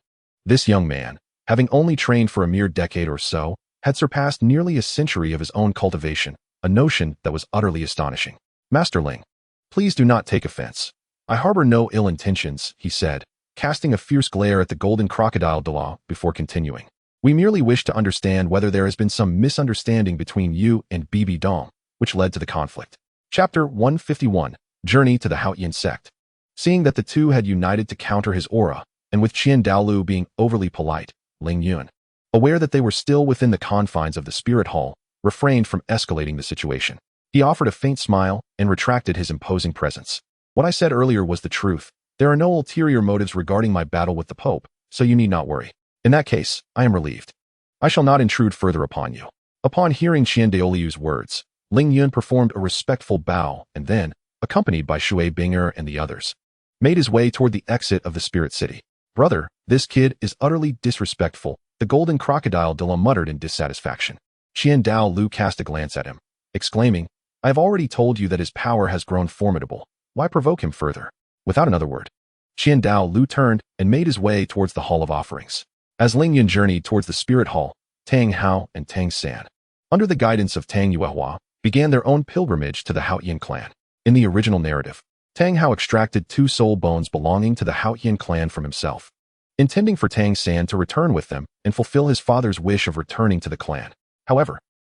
This young man, having only trained for a mere decade or so, had surpassed nearly a century of his own cultivation, a notion that was utterly astonishing. "Master Ling, please do not take offense. I harbor no ill intentions," he said, casting a fierce glare at the golden crocodile Douluo before continuing. "We merely wish to understand whether there has been some misunderstanding between you and Bibi Dong, which led to the conflict." Chapter 151, Journey to the Haotian Sect. Seeing that the two had united to counter his aura, and with Qian Douluo being overly polite, Ling Yun, aware that they were still within the confines of the Spirit Hall, refrained from escalating the situation. He offered a faint smile and retracted his imposing presence. What I said earlier was the truth. There are no ulterior motives regarding my battle with the Pope, so you need not worry. In that case, I am relieved. I shall not intrude further upon you. Upon hearing Qian Daoliu's words, Ling Yun performed a respectful bow and then, accompanied by Shui Bing'er and the others, made his way toward the exit of the Spirit City. Brother, this kid is utterly disrespectful, the golden crocodile Douluo muttered in dissatisfaction. Qian Daoliu cast a glance at him, exclaiming, I have already told you that his power has grown formidable. Why provoke him further? Without another word, Qian Daoliu turned and made his way towards the Hall of Offerings. As Ling Yun journeyed towards the Spirit Hall, Tang Hao and Tang San, under the guidance of Tang Yuehua, began their own pilgrimage to the Haotian clan. In the original narrative, Tang Hao extracted 2 soul bones belonging to the Haotian clan from himself, intending for Tang San to return with them and fulfill his father's wish of returning to the clan. However,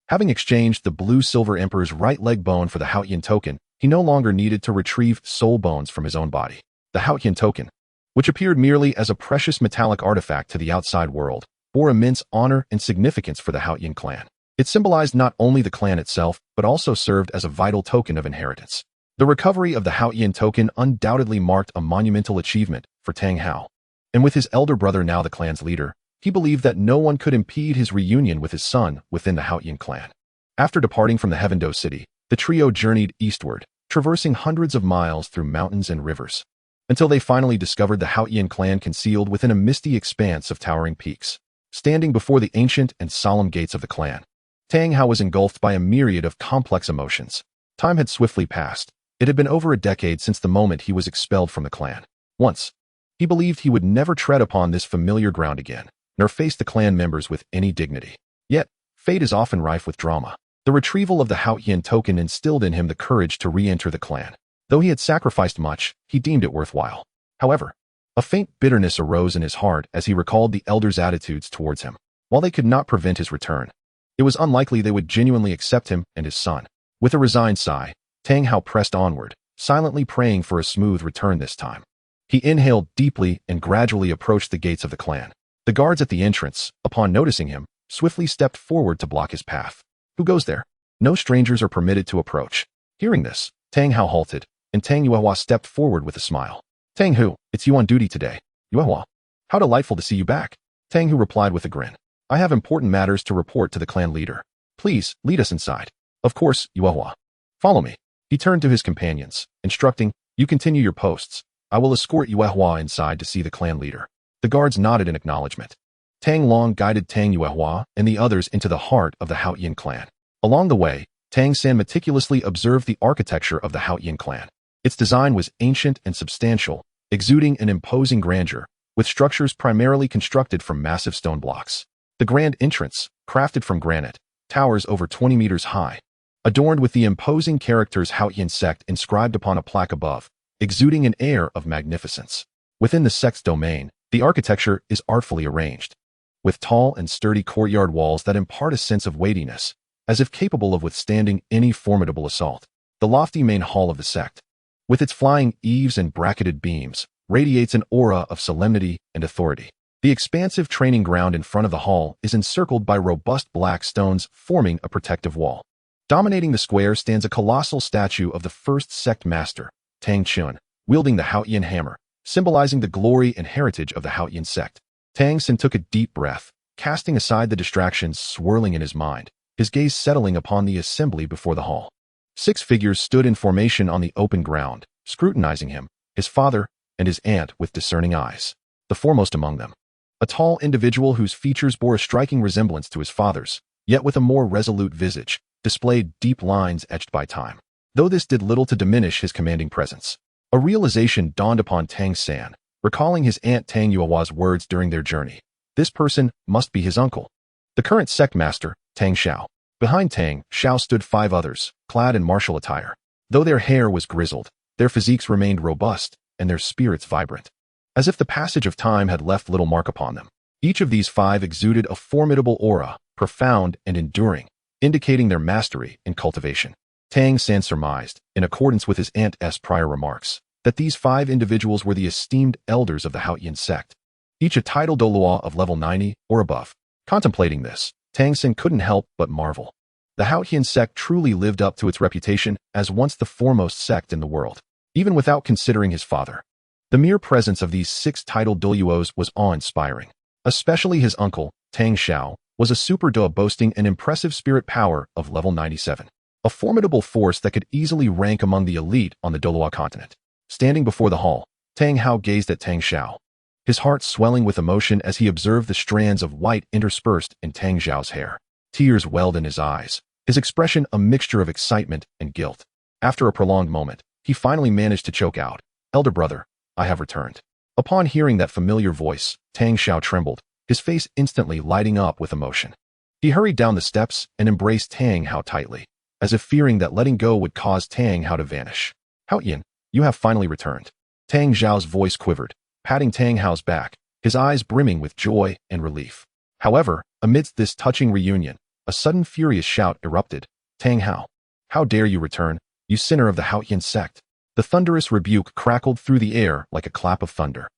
having exchanged the Blue Silver Emperor's right leg bone for the Haotian token, he no longer needed to retrieve soul bones from his own body. The Haotian token, which appeared merely as a precious metallic artifact to the outside world, bore immense honor and significance for the Haotian clan. It symbolized not only the clan itself, but also served as a vital token of inheritance. The recovery of the Haotian token undoubtedly marked a monumental achievement for Tang Hao. And with his elder brother now the clan's leader, he believed that no one could impede his reunion with his son within the Haotian clan. After departing from the Heavendo city, the trio journeyed eastward, traversing hundreds of miles through mountains and rivers, until they finally discovered the Haotian clan concealed within a misty expanse of towering peaks. Standing before the ancient and solemn gates of the clan, Tang Hao was engulfed by a myriad of complex emotions. Time had swiftly passed. It had been over a decade since the moment he was expelled from the clan. Once, he believed he would never tread upon this familiar ground again, nor face the clan members with any dignity. Yet, fate is often rife with drama. The retrieval of the Haotian token instilled in him the courage to re-enter the clan. Though he had sacrificed much, he deemed it worthwhile. However, a faint bitterness arose in his heart as he recalled the elders' attitudes towards him. While they could not prevent his return, it was unlikely they would genuinely accept him and his son. With a resigned sigh, Tang Hao pressed onward, silently praying for a smooth return this time. He inhaled deeply and gradually approached the gates of the clan. The guards at the entrance, upon noticing him, swiftly stepped forward to block his path. Who goes there? No strangers are permitted to approach. Hearing this, Tang Hao halted, and Tang Yuehua stepped forward with a smile. Tang Hu, it's you on duty today. Yuehua, how delightful to see you back. Tang Hu replied with a grin. I have important matters to report to the clan leader. Please, lead us inside. Of course, Yuehua. Follow me. He turned to his companions, instructing, you continue your posts. I will escort Yuehua inside to see the clan leader. The guards nodded in acknowledgement. Tang Long guided Tang Yuehua and the others into the heart of the Haotian clan. Along the way, Tang San meticulously observed the architecture of the Haotian clan. Its design was ancient and substantial, exuding an imposing grandeur, with structures primarily constructed from massive stone blocks. The grand entrance, crafted from granite, towers over 20 meters high, adorned with the imposing characters Haotian sect inscribed upon a plaque above, exuding an air of magnificence. Within the sect's domain, the architecture is artfully arranged, with tall and sturdy courtyard walls that impart a sense of weightiness, as if capable of withstanding any formidable assault. The lofty main hall of the sect, with its flying eaves and bracketed beams, radiates an aura of solemnity and authority. The expansive training ground in front of the hall is encircled by robust black stones forming a protective wall. Dominating the square stands a colossal statue of the first sect master, Tang Chun, wielding the Haotian hammer, symbolizing the glory and heritage of the Haotian sect. Tang Sin took a deep breath, casting aside the distractions swirling in his mind, his gaze settling upon the assembly before the hall. 6 figures stood in formation on the open ground, scrutinizing him, his father, and his aunt with discerning eyes. The foremost among them, a tall individual whose features bore a striking resemblance to his father's, yet with a more resolute visage, displayed deep lines etched by time. Though this did little to diminish his commanding presence, a realization dawned upon Tang San, recalling his aunt Tang Yuehua's words during their journey. This person must be his uncle, the current sect master, Tang Xiao. Behind Tang Xiao stood 5 others, clad in martial attire. Though their hair was grizzled, their physiques remained robust and their spirits vibrant, as if the passage of time had left little mark upon them. Each of these 5 exuded a formidable aura, profound and enduring, indicating their mastery in cultivation. Tang San surmised, in accordance with his aunt's prior remarks, that these 5 individuals were the esteemed elders of the Haotian sect, each a title Douluo of level 90 or above. Contemplating this, Tang Sin couldn't help but marvel. The Haotian sect truly lived up to its reputation as once the foremost sect in the world, even without considering his father. The mere presence of these 6 titled Douluos was awe-inspiring. Especially his uncle, Tang Xiao, was a super Dou boasting an impressive spirit power of level 97. A formidable force that could easily rank among the elite on the Douluo Continent. Standing before the hall, Tang Hao gazed at Tang Xiao, his heart swelling with emotion as he observed the strands of white interspersed in Tang Xiao's hair. Tears welled in his eyes, his expression a mixture of excitement and guilt. After a prolonged moment, he finally managed to choke out, "Elder brother, I have returned." Upon hearing that familiar voice, Tang Xiao trembled, his face instantly lighting up with emotion. He hurried down the steps and embraced Tang Hao tightly, as if fearing that letting go would cause Tang Hao to vanish. "Hao Yin, you have finally returned." Tang Xiao's voice quivered, patting Tang Hao's back, his eyes brimming with joy and relief. However, amidst this touching reunion, a sudden furious shout erupted. "Tang Hao, how dare you return, you sinner of the Haotian sect!" The thunderous rebuke crackled through the air like a clap of thunder.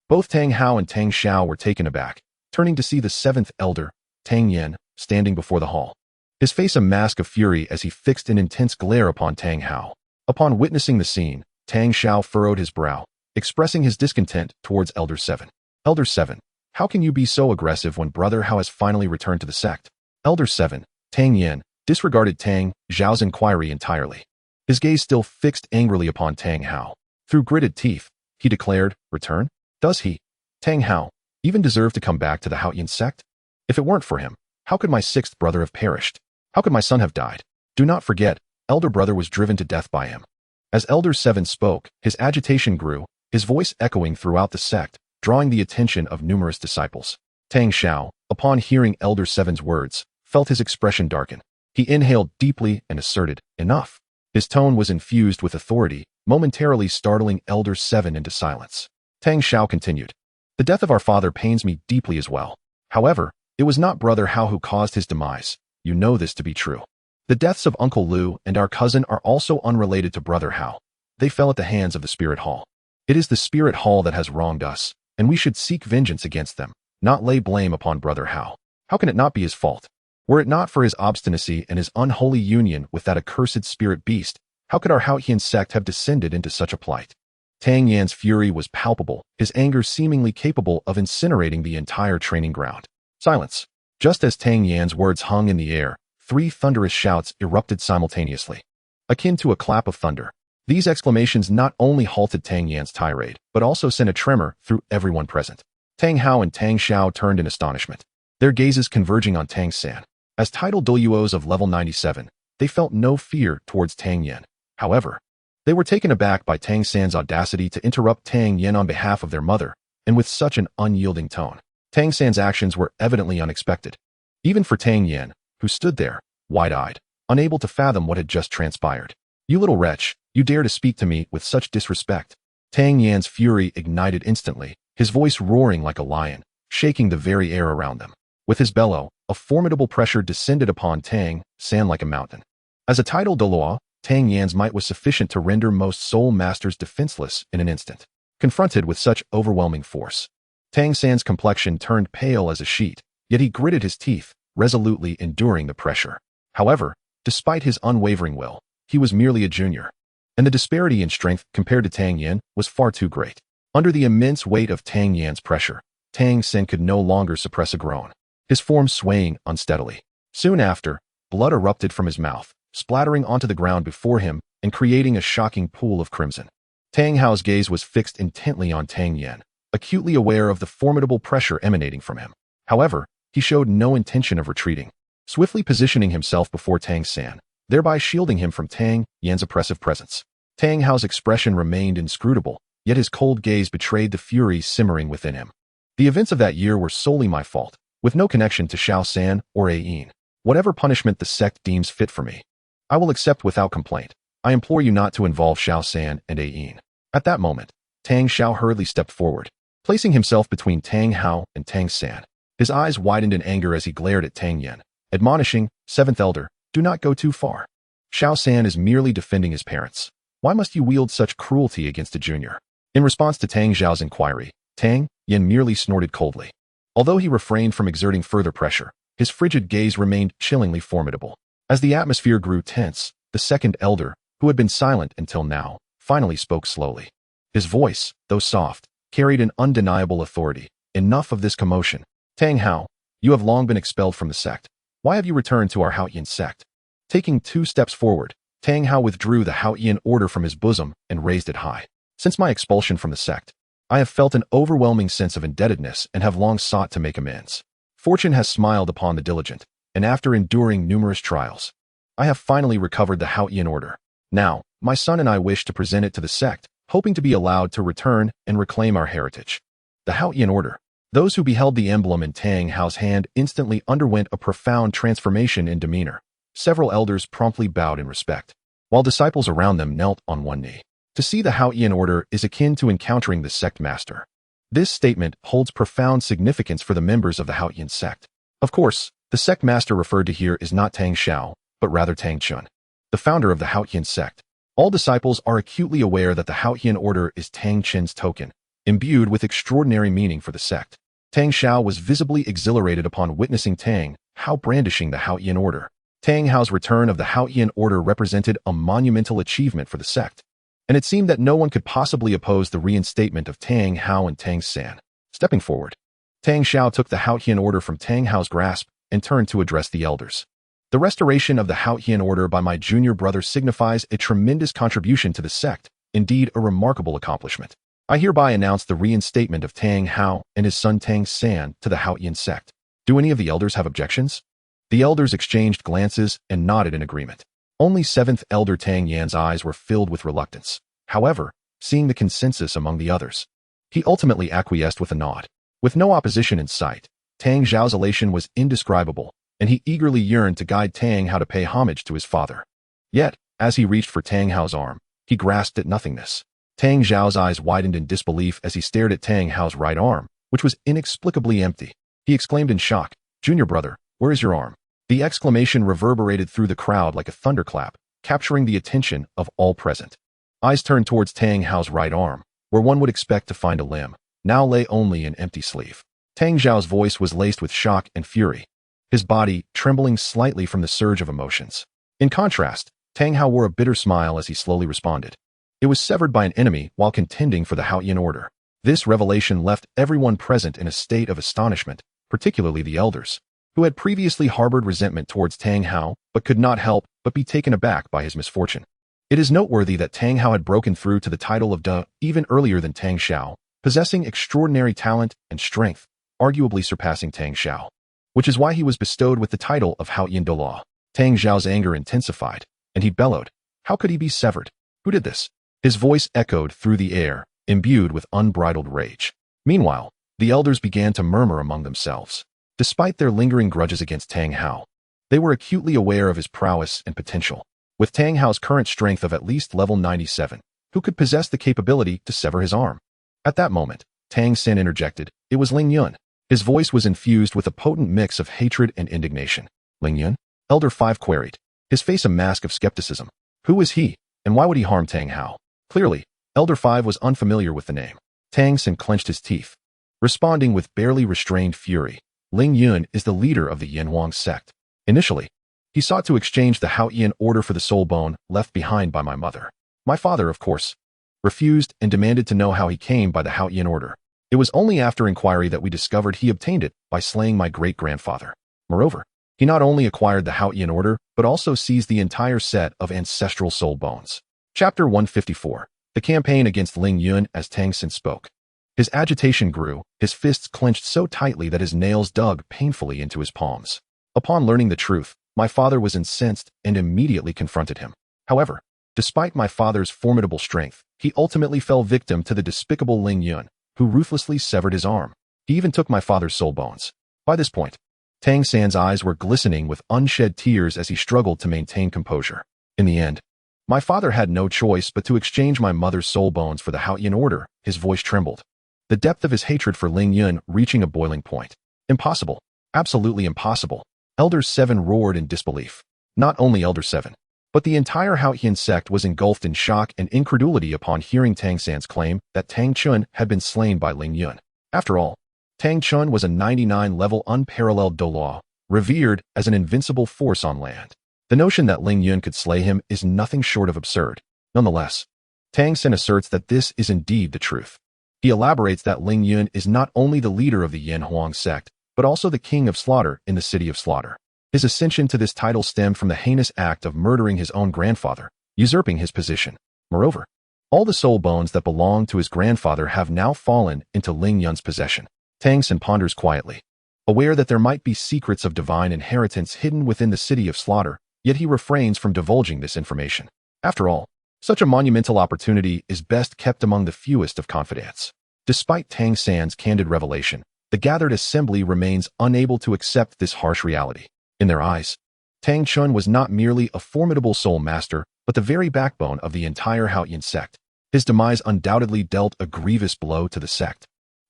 Both Tang Hao and Tang Xiao were taken aback, turning to see the 7th elder, Tang Yin, standing before the hall. His face a mask of fury as he fixed an intense glare upon Tang Hao. Upon witnessing the scene, Tang Xiao furrowed his brow, expressing his discontent towards Elder 7. "Elder 7, how can you be so aggressive when Brother Hao has finally returned to the sect?" Elder 7, Tang Yin, disregarded Tang Xiao's inquiry entirely. His gaze still fixed angrily upon Tang Hao. Through gritted teeth, he declared, "Return? Does he, Tang Hao, even deserve to come back to the Haotian sect? If it weren't for him, how could my 6th brother have perished? How could my son have died? Do not forget, Elder brother was driven to death by him." As Elder 7 spoke, his agitation grew, his voice echoing throughout the sect, drawing the attention of numerous disciples. Tang Xiao, upon hearing Elder 7's words, felt his expression darken. He inhaled deeply and asserted, "Enough." His tone was infused with authority, momentarily startling Elder 7 into silence. Tang Xiao continued, "The death of our father pains me deeply as well. However, it was not Brother Hao who caused his demise. You know this to be true. The deaths of Uncle Lu and our cousin are also unrelated to Brother Hao. They fell at the hands of the Spirit Hall. It is the Spirit Hall that has wronged us, and we should seek vengeance against them, not lay blame upon Brother Hao. How can it not be his fault? Were it not for his obstinacy and his unholy union with that accursed spirit beast, how could our Haotian sect have descended into such a plight?" Tang Yan's fury was palpable, his anger seemingly capable of incinerating the entire training ground. Silence. Just as Tang Yan's words hung in the air, 3 thunderous shouts erupted simultaneously. Akin to a clap of thunder, these exclamations not only halted Tang Yan's tirade, but also sent a tremor through everyone present. Tang Hao and Tang Xiao turned in astonishment, their gazes converging on Tang San. As titled Douluos of level 97, they felt no fear towards Tang Yin. However, they were taken aback by Tang San's audacity to interrupt Tang Yin on behalf of their mother, and with such an unyielding tone. Tang San's actions were evidently unexpected, even for Tang Yin, who stood there, wide-eyed, unable to fathom what had just transpired. "You little wretch, you dare to speak to me with such disrespect." Tang Yan's fury ignited instantly, his voice roaring like a lion, shaking the very air around them. With his bellow, a formidable pressure descended upon Tang San like a mountain. As a titled Douluo, Tang Yan's might was sufficient to render most soul masters defenseless in an instant. Confronted with such overwhelming force, Tang San's complexion turned pale as a sheet, yet he gritted his teeth, resolutely enduring the pressure. However, despite his unwavering will, he was merely a junior, and the disparity in strength compared to Tang Yin was far too great. Under the immense weight of Tang Yan's pressure, Tang San could no longer suppress a groan, his form swaying unsteadily. Soon after, blood erupted from his mouth, splattering onto the ground before him and creating a shocking pool of crimson. Tang Hao's gaze was fixed intently on Tang Yin, acutely aware of the formidable pressure emanating from him. However, he showed no intention of retreating, swiftly positioning himself before Tang San, thereby shielding him from Tang Yan's oppressive presence. Tang Hao's expression remained inscrutable, yet his cold gaze betrayed the fury simmering within him. "The events of that year were solely my fault, with no connection to Xiao San or Ayin. Whatever punishment the sect deems fit for me, I will accept without complaint. I implore you not to involve Xiao San and Ayin." At that moment, Tang Xiao hurriedly stepped forward, placing himself between Tang Hao and Tang San. His eyes widened in anger as he glared at Tang Yin, admonishing, "7th elder, do not go too far. Xiao San is merely defending his parents. Why must you wield such cruelty against a junior?" In response to Tang Xiao's inquiry, Tang Yin merely snorted coldly. Although he refrained from exerting further pressure, his frigid gaze remained chillingly formidable. As the atmosphere grew tense, the second elder, who had been silent until now, finally spoke slowly. His voice, though soft, carried an undeniable authority. Enough of this commotion. Tang Hao, you have long been expelled from the sect. Why have you returned to our Haotian sect? Taking 2 steps forward, Tang Hao withdrew the Haotian order from his bosom and raised it high. Since my expulsion from the sect, I have felt an overwhelming sense of indebtedness and have long sought to make amends. Fortune has smiled upon the diligent, and after enduring numerous trials, I have finally recovered the Haotian order. Now, my son and I wish to present it to the sect, hoping to be allowed to return and reclaim our heritage. The Haotian order. Those who beheld the emblem in Tang Hao's hand instantly underwent a profound transformation in demeanor. Several elders promptly bowed in respect, while disciples around them knelt on one knee. To see the Haotian order is akin to encountering the sect master. This statement holds profound significance for the members of the Haotian sect. Of course, the sect master referred to here is not Tang Xiao, but rather Tang Chun, the founder of the Haotian sect. All disciples are acutely aware that the Haotian order is Tang Chen's token, imbued with extraordinary meaning for the sect. Tang Xiao was visibly exhilarated upon witnessing Tang Hao brandishing the Haotian order. Tang Hao's return of the Haotian order represented a monumental achievement for the sect, and it seemed that no one could possibly oppose the reinstatement of Tang Hao and Tang San. Stepping forward, Tang Xiao took the Haotian order from Tang Hao's grasp and turned to address the elders. The restoration of the Haotian order by my junior brother signifies a tremendous contribution to the sect, indeed a remarkable accomplishment. I hereby announce the reinstatement of Tang Hao and his son Tang San to the Haotian sect. Do any of the elders have objections? The elders exchanged glances and nodded in agreement. Only 7th Elder Tang Yan's eyes were filled with reluctance. However, seeing the consensus among the others, he ultimately acquiesced with a nod. With no opposition in sight, Tang Xiao's elation was indescribable, and he eagerly yearned to guide Tang Hao to pay homage to his father. Yet, as he reached for Tang Hao's arm, he grasped at nothingness. Tang Xiao's eyes widened in disbelief as he stared at Tang Hao's right arm, which was inexplicably empty. He exclaimed in shock, "Junior brother, where is your arm?" The exclamation reverberated through the crowd like a thunderclap, capturing the attention of all present. Eyes turned towards Tang Hao's right arm, where one would expect to find a limb, now lay only an empty sleeve. Tang Xiao's voice was laced with shock and fury, his body trembling slightly from the surge of emotions. In contrast, Tang Hao wore a bitter smile as he slowly responded. It was severed by an enemy while contending for the Haotian order. This revelation left everyone present in a state of astonishment, particularly the elders, who had previously harbored resentment towards Tang Hao but could not help but be taken aback by his misfortune. It is noteworthy that Tang Hao had broken through to the title of De even earlier than Tang Xiao, possessing extraordinary talent and strength, arguably surpassing Tang Xiao, which is why he was bestowed with the title of Haotian Douluo. Tang Xiao's anger intensified, and he bellowed, "How could he be severed? Who did this?" His voice echoed through the air, imbued with unbridled rage. Meanwhile, the elders began to murmur among themselves. Despite their lingering grudges against Tang Hao, they were acutely aware of his prowess and potential. With Tang Hao's current strength of at least level 97, who could possess the capability to sever his arm? At that moment, Tang San interjected. It was Ling Yun. His voice was infused with a potent mix of hatred and indignation. Ling Yun? Elder 5 queried, his face a mask of skepticism. Who was he, and why would he harm Tang Hao? Clearly, Elder 5 was unfamiliar with the name. Tang San clenched his teeth, responding with barely restrained fury. Ling Yun is the leader of the Yanhuang sect. Initially, he sought to exchange the Haotian order for the soul bone left behind by my mother. My father, of course, refused and demanded to know how he came by the Haotian order. It was only after inquiry that we discovered he obtained it by slaying my great-grandfather. Moreover, he not only acquired the Haotian order, but also seized the entire set of ancestral soul bones. Chapter 154. The campaign against Ling Yun. As Tang San spoke, his agitation grew, his fists clenched so tightly that his nails dug painfully into his palms. Upon learning the truth, my father was incensed and immediately confronted him. However, despite my father's formidable strength, he ultimately fell victim to the despicable Ling Yun, who ruthlessly severed his arm. He even took my father's soul bones. By this point, Tang San's eyes were glistening with unshed tears as he struggled to maintain composure. In the end, my father had no choice but to exchange my mother's soul bones for the Haotian order. His voice trembled, the depth of his hatred for Ling Yun reaching a boiling point. Impossible. Absolutely impossible. Elder 7 roared in disbelief. Not only Elder 7, but the entire Haotian sect was engulfed in shock and incredulity upon hearing Tang San's claim that Tang Chun had been slain by Ling Yun. After all, Tang Chun was a 99-level unparalleled Douluo, revered as an invincible force on land. The notion that Ling Yun could slay him is nothing short of absurd. Nonetheless, Tang Sen asserts that this is indeed the truth. He elaborates that Ling Yun is not only the leader of the Yin Huang sect, but also the king of slaughter in the city of slaughter. His ascension to this title stemmed from the heinous act of murdering his own grandfather, usurping his position. Moreover, all the soul bones that belonged to his grandfather have now fallen into Ling Yun's possession. Tang Sen ponders quietly, aware that there might be secrets of divine inheritance hidden within the city of slaughter, yet he refrains from divulging this information. After all, such a monumental opportunity is best kept among the fewest of confidants. Despite Tang San's candid revelation, the gathered assembly remains unable to accept this harsh reality. In their eyes, Tang Chun was not merely a formidable soul master, but the very backbone of the entire Haoyan sect. His demise undoubtedly dealt a grievous blow to the sect,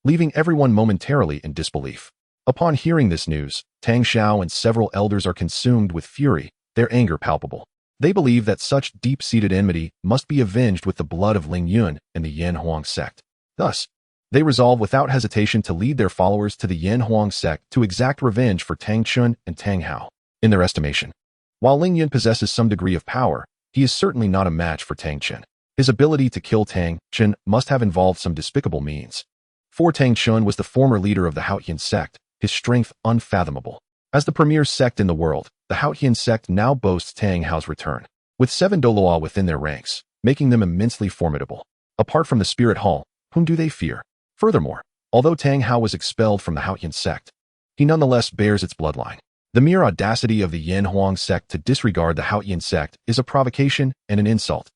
leaving everyone momentarily in disbelief. Upon hearing this news, Tang Xiao and several elders are consumed with fury, their anger palpable. They believe that such deep-seated enmity must be avenged with the blood of Ling Yun and the Yin Huang sect. Thus, they resolve without hesitation to lead their followers to the Yin Huang sect to exact revenge for Tang Chun and Tang Hao. In their estimation, while Ling Yun possesses some degree of power, he is certainly not a match for Tang Chun. His ability to kill Tang Chun must have involved some despicable means. For Tang Chun was the former leader of the Haoyan sect, his strength unfathomable. As the premier sect in the world, the Haoyan sect now boasts Tang Hao's return, with 7 Douluo within their ranks, making them immensely formidable. Apart from the Spirit Hall, whom do they fear? Furthermore, although Tang Hao was expelled from the Haoyan sect, he nonetheless bears its bloodline. The mere audacity of the Yin Huang sect to disregard the Haoyan sect is a provocation and an insult.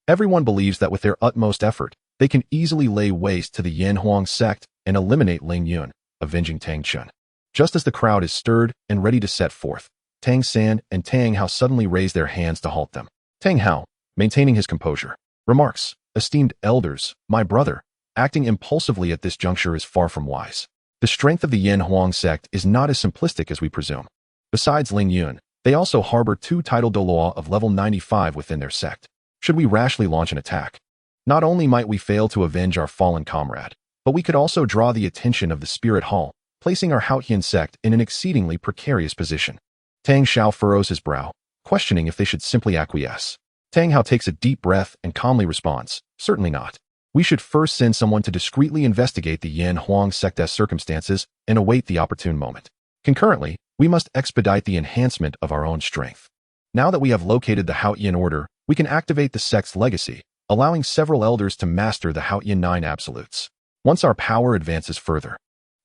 Everyone believes that with their utmost effort, they can easily lay waste to the Yin Huang sect and eliminate Ling Yun, avenging Tang Chun. Just as the crowd is stirred and ready to set forth, Tang San and Tang Hao suddenly raise their hands to halt them. Tang Hao, maintaining his composure, remarks, "Esteemed elders, my brother, acting impulsively at this juncture is far from wise. The strength of the Yin Huang sect is not as simplistic as we presume. Besides Ling Yun, they also harbor 2 titled Douluo of level 95 within their sect. Should we rashly launch an attack, not only might we fail to avenge our fallen comrade, but we could also draw the attention of the Spirit Hall, placing our Haoyan sect in an exceedingly precarious position." Tang Xiao furrows his brow, questioning if they should simply acquiesce. Tang Hao takes a deep breath and calmly responds, "Certainly not. We should first send someone to discreetly investigate the Yin Huang sect's circumstances and await the opportune moment. Concurrently, we must expedite the enhancement of our own strength. Now that we have located the Haoyan order, we can activate the sect's legacy, allowing several elders to master the Haoyan 9 absolutes. Once our power advances further,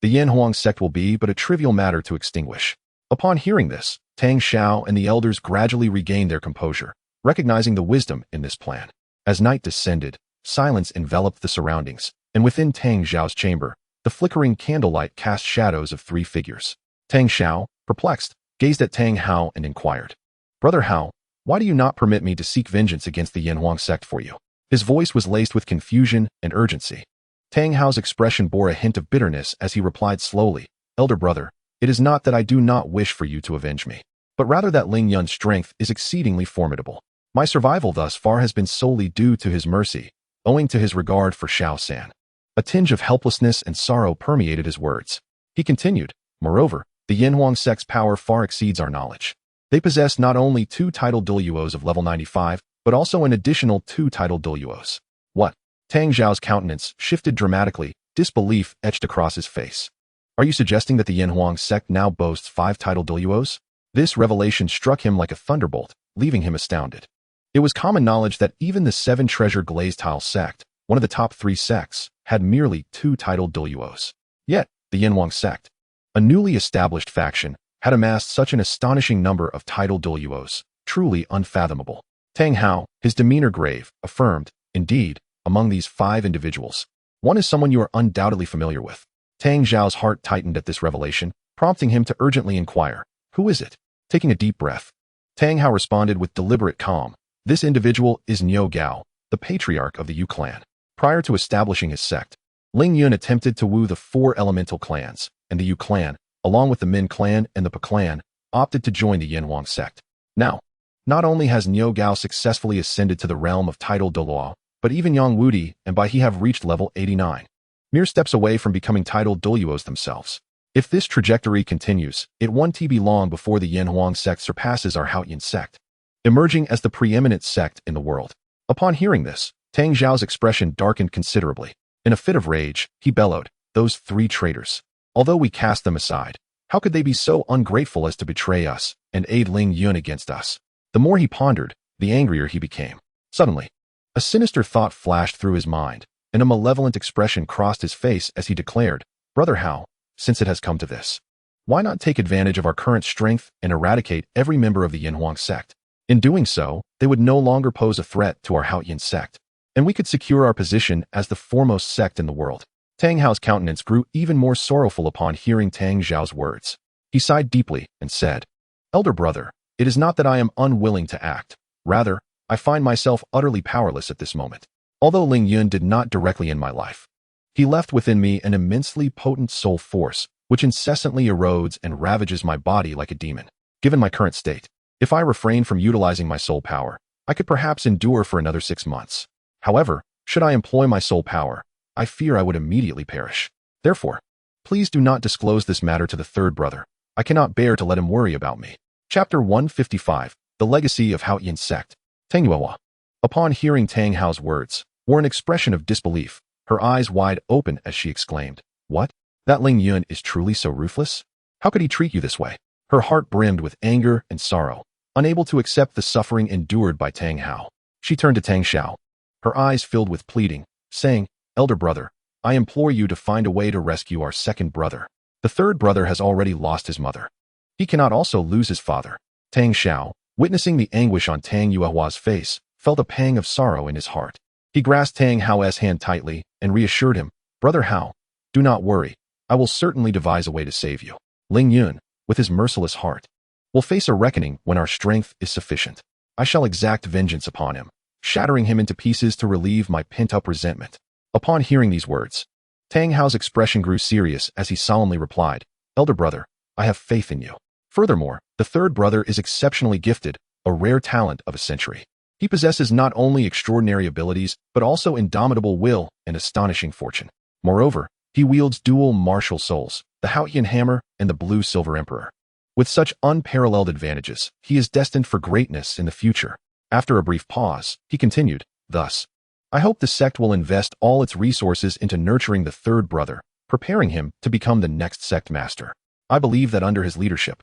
the Yin Huang sect will be but a trivial matter to extinguish." Upon hearing this, Tang Xiao and the elders gradually regained their composure, recognizing the wisdom in this plan. As night descended, silence enveloped the surroundings, and within Tang Xiao's chamber, the flickering candlelight cast shadows of 3 figures. Tang Xiao, perplexed, gazed at Tang Hao and inquired, "Brother Hao, why do you not permit me to seek vengeance against the Yin Huang sect for you?" His voice was laced with confusion and urgency. Tang Hao's expression bore a hint of bitterness as he replied slowly, "Elder brother, it is not that I do not wish for you to avenge me, but rather that Ling Yun's strength is exceedingly formidable. My survival thus far has been solely due to his mercy, owing to his regard for Xiao San." A tinge of helplessness and sorrow permeated his words. He continued, "Moreover, the Yin Huang sect's power far exceeds our knowledge. They possess not only 2 titled Douluos of level 95, but also an additional 2 titled Douluos." "What?" Tang Xiao's countenance shifted dramatically, disbelief etched across his face. "Are you suggesting that the Yin Huang sect now boasts 5 titled Douluos?" This revelation struck him like a thunderbolt, leaving him astounded. It was common knowledge that even the 7 treasure glazed tile sect, one of the top 3 sects, had merely 2 titled Douluos. Yet, the Yin Huang sect, a newly established faction, had amassed such an astonishing number of titled Douluos, truly unfathomable. Tang Hao, his demeanor grave, affirmed, "Indeed, among these 5 individuals, one is someone you are undoubtedly familiar with." Tang Xiao's heart tightened at this revelation, prompting him to urgently inquire, "Who is it?" Taking a deep breath, Tang Hao responded with deliberate calm, "This individual is Niu Gao, the patriarch of the Yu clan. Prior to establishing his sect, Ling Yun attempted to woo the 4 elemental clans, and the Yu clan, along with the Min clan and the Pa clan, opted to join the Yin Huang sect. Now, not only has Niu Gao successfully ascended to the realm of titled Douluo, but even Yang Wudi and Bai He have reached level 89, mere steps away from becoming titled Douluos themselves. If this trajectory continues, it won't be long before the Yin Huang sect surpasses our Haoyan sect." emerging as the preeminent sect in the world. Upon hearing this, Tang Xiao's expression darkened considerably. In a fit of rage, he bellowed, "Those 3 traitors! Although we cast them aside, how could they be so ungrateful as to betray us and aid Ling Yun against us?" The more he pondered, the angrier he became. Suddenly, a sinister thought flashed through his mind, and a malevolent expression crossed his face as he declared, "Brother Hao, since it has come to this, why not take advantage of our current strength and eradicate every member of the Yinhuang sect? In doing so, they would no longer pose a threat to our Haoyin sect, and we could secure our position as the foremost sect in the world." Tang Hao's countenance grew even more sorrowful upon hearing Tang Xiao's words. He sighed deeply and said, "Elder brother, it is not that I am unwilling to act. Rather, I find myself utterly powerless at this moment. Although Ling Yun did not directly end my life, he left within me an immensely potent soul force, which incessantly erodes and ravages my body like a demon. Given my current state, if I refrain from utilizing my soul power, I could perhaps endure for another 6 months. However, should I employ my soul power, I fear I would immediately perish. Therefore, please do not disclose this matter to the 3rd brother. I cannot bear to let him worry about me." Chapter 155, The Legacy of Haoyin Sect. Tang Yuehua, upon hearing Tang Hao's words, wore an expression of disbelief, her eyes wide open as she exclaimed, "What? That Ling Yun is truly so ruthless? How could he treat you this way?" Her heart brimmed with anger and sorrow, unable to accept the suffering endured by Tang Hao. She turned to Tang Xiao, her eyes filled with pleading, saying, "Elder brother, I implore you to find a way to rescue our 2nd brother. The 3rd brother has already lost his mother. He cannot also lose his father." Tang Xiao, witnessing the anguish on Tang Yuehua's face, felt a pang of sorrow in his heart. He grasped Tang Hao's hand tightly and reassured him, "Brother Hao, do not worry. I will certainly devise a way to save you. Ling Yun, with his merciless heart, will face a reckoning when our strength is sufficient. I shall exact vengeance upon him, shattering him into pieces to relieve my pent-up resentment." Upon hearing these words, Tang Hao's expression grew serious as he solemnly replied, "Elder brother, I have faith in you. Furthermore, the 3rd brother is exceptionally gifted, a rare talent of a century. He possesses not only extraordinary abilities, but also indomitable will and astonishing fortune. Moreover, he wields dual martial souls, the Haoyin Hammer and the Blue Silver Emperor. With such unparalleled advantages, he is destined for greatness in the future." After a brief pause, he continued, "Thus, I hope the sect will invest all its resources into nurturing the 3rd brother, preparing him to become the next sect master. I believe that under his leadership,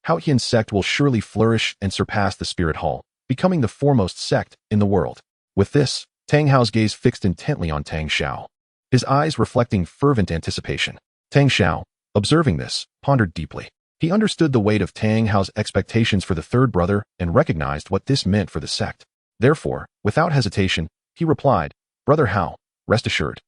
Haoyin sect will surely flourish and surpass the Spirit Hall, becoming the foremost sect in the world." With this, Tang Hao's gaze fixed intently on Tang Xiao, his eyes reflecting fervent anticipation. Tang Xiao, observing this, pondered deeply. He understood the weight of Tang Hao's expectations for the 3rd brother and recognized what this meant for the sect. Therefore, without hesitation, he replied, "Brother Hao, rest assured.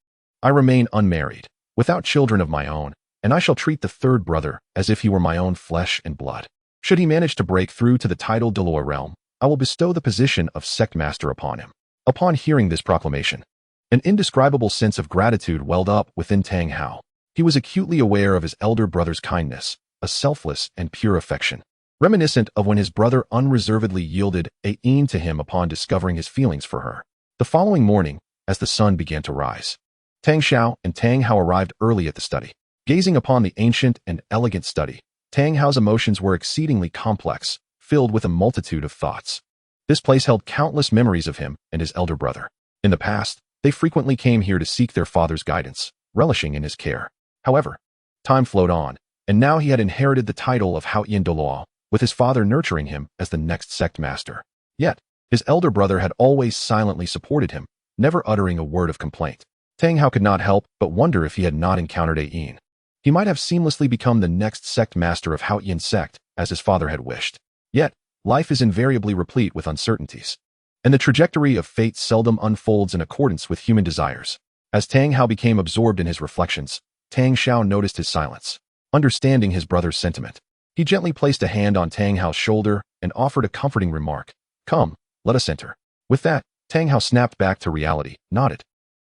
I remain unmarried, without children of my own, and I shall treat the 3rd brother as if he were my own flesh and blood. Should he manage to break through to the titled Douluo realm, I will bestow the position of sect master upon him." Upon hearing this proclamation, an indescribable sense of gratitude welled up within Tang Hao. He was acutely aware of his elder brother's kindness, a selfless and pure affection, reminiscent of when his brother unreservedly yielded a yin to him upon discovering his feelings for her. The following morning, as the sun began to rise, Tang Xiao and Tang Hao arrived early at the study. Gazing upon the ancient and elegant study, Tang Hao's emotions were exceedingly complex, filled with a multitude of thoughts. This place held countless memories of him and his elder brother. In the past, they frequently came here to seek their father's guidance, relishing in his care. However, time flowed on, and now he had inherited the title of Haoyin Douluo, with his father nurturing him as the next sect master. Yet, his elder brother had always silently supported him, never uttering a word of complaint. Tang Hao could not help but wonder if he had not encountered a yin. He might have seamlessly become the next sect master of Haoyin sect, as his father had wished. Yet, life is invariably replete with uncertainties, and the trajectory of fate seldom unfolds in accordance with human desires. As Tang Hao became absorbed in his reflections, Tang Xiao noticed his silence. Understanding his brother's sentiment, he gently placed a hand on Tang Hao's shoulder and offered a comforting remark. "Come, let us enter." With that, Tang Hao snapped back to reality, nodded,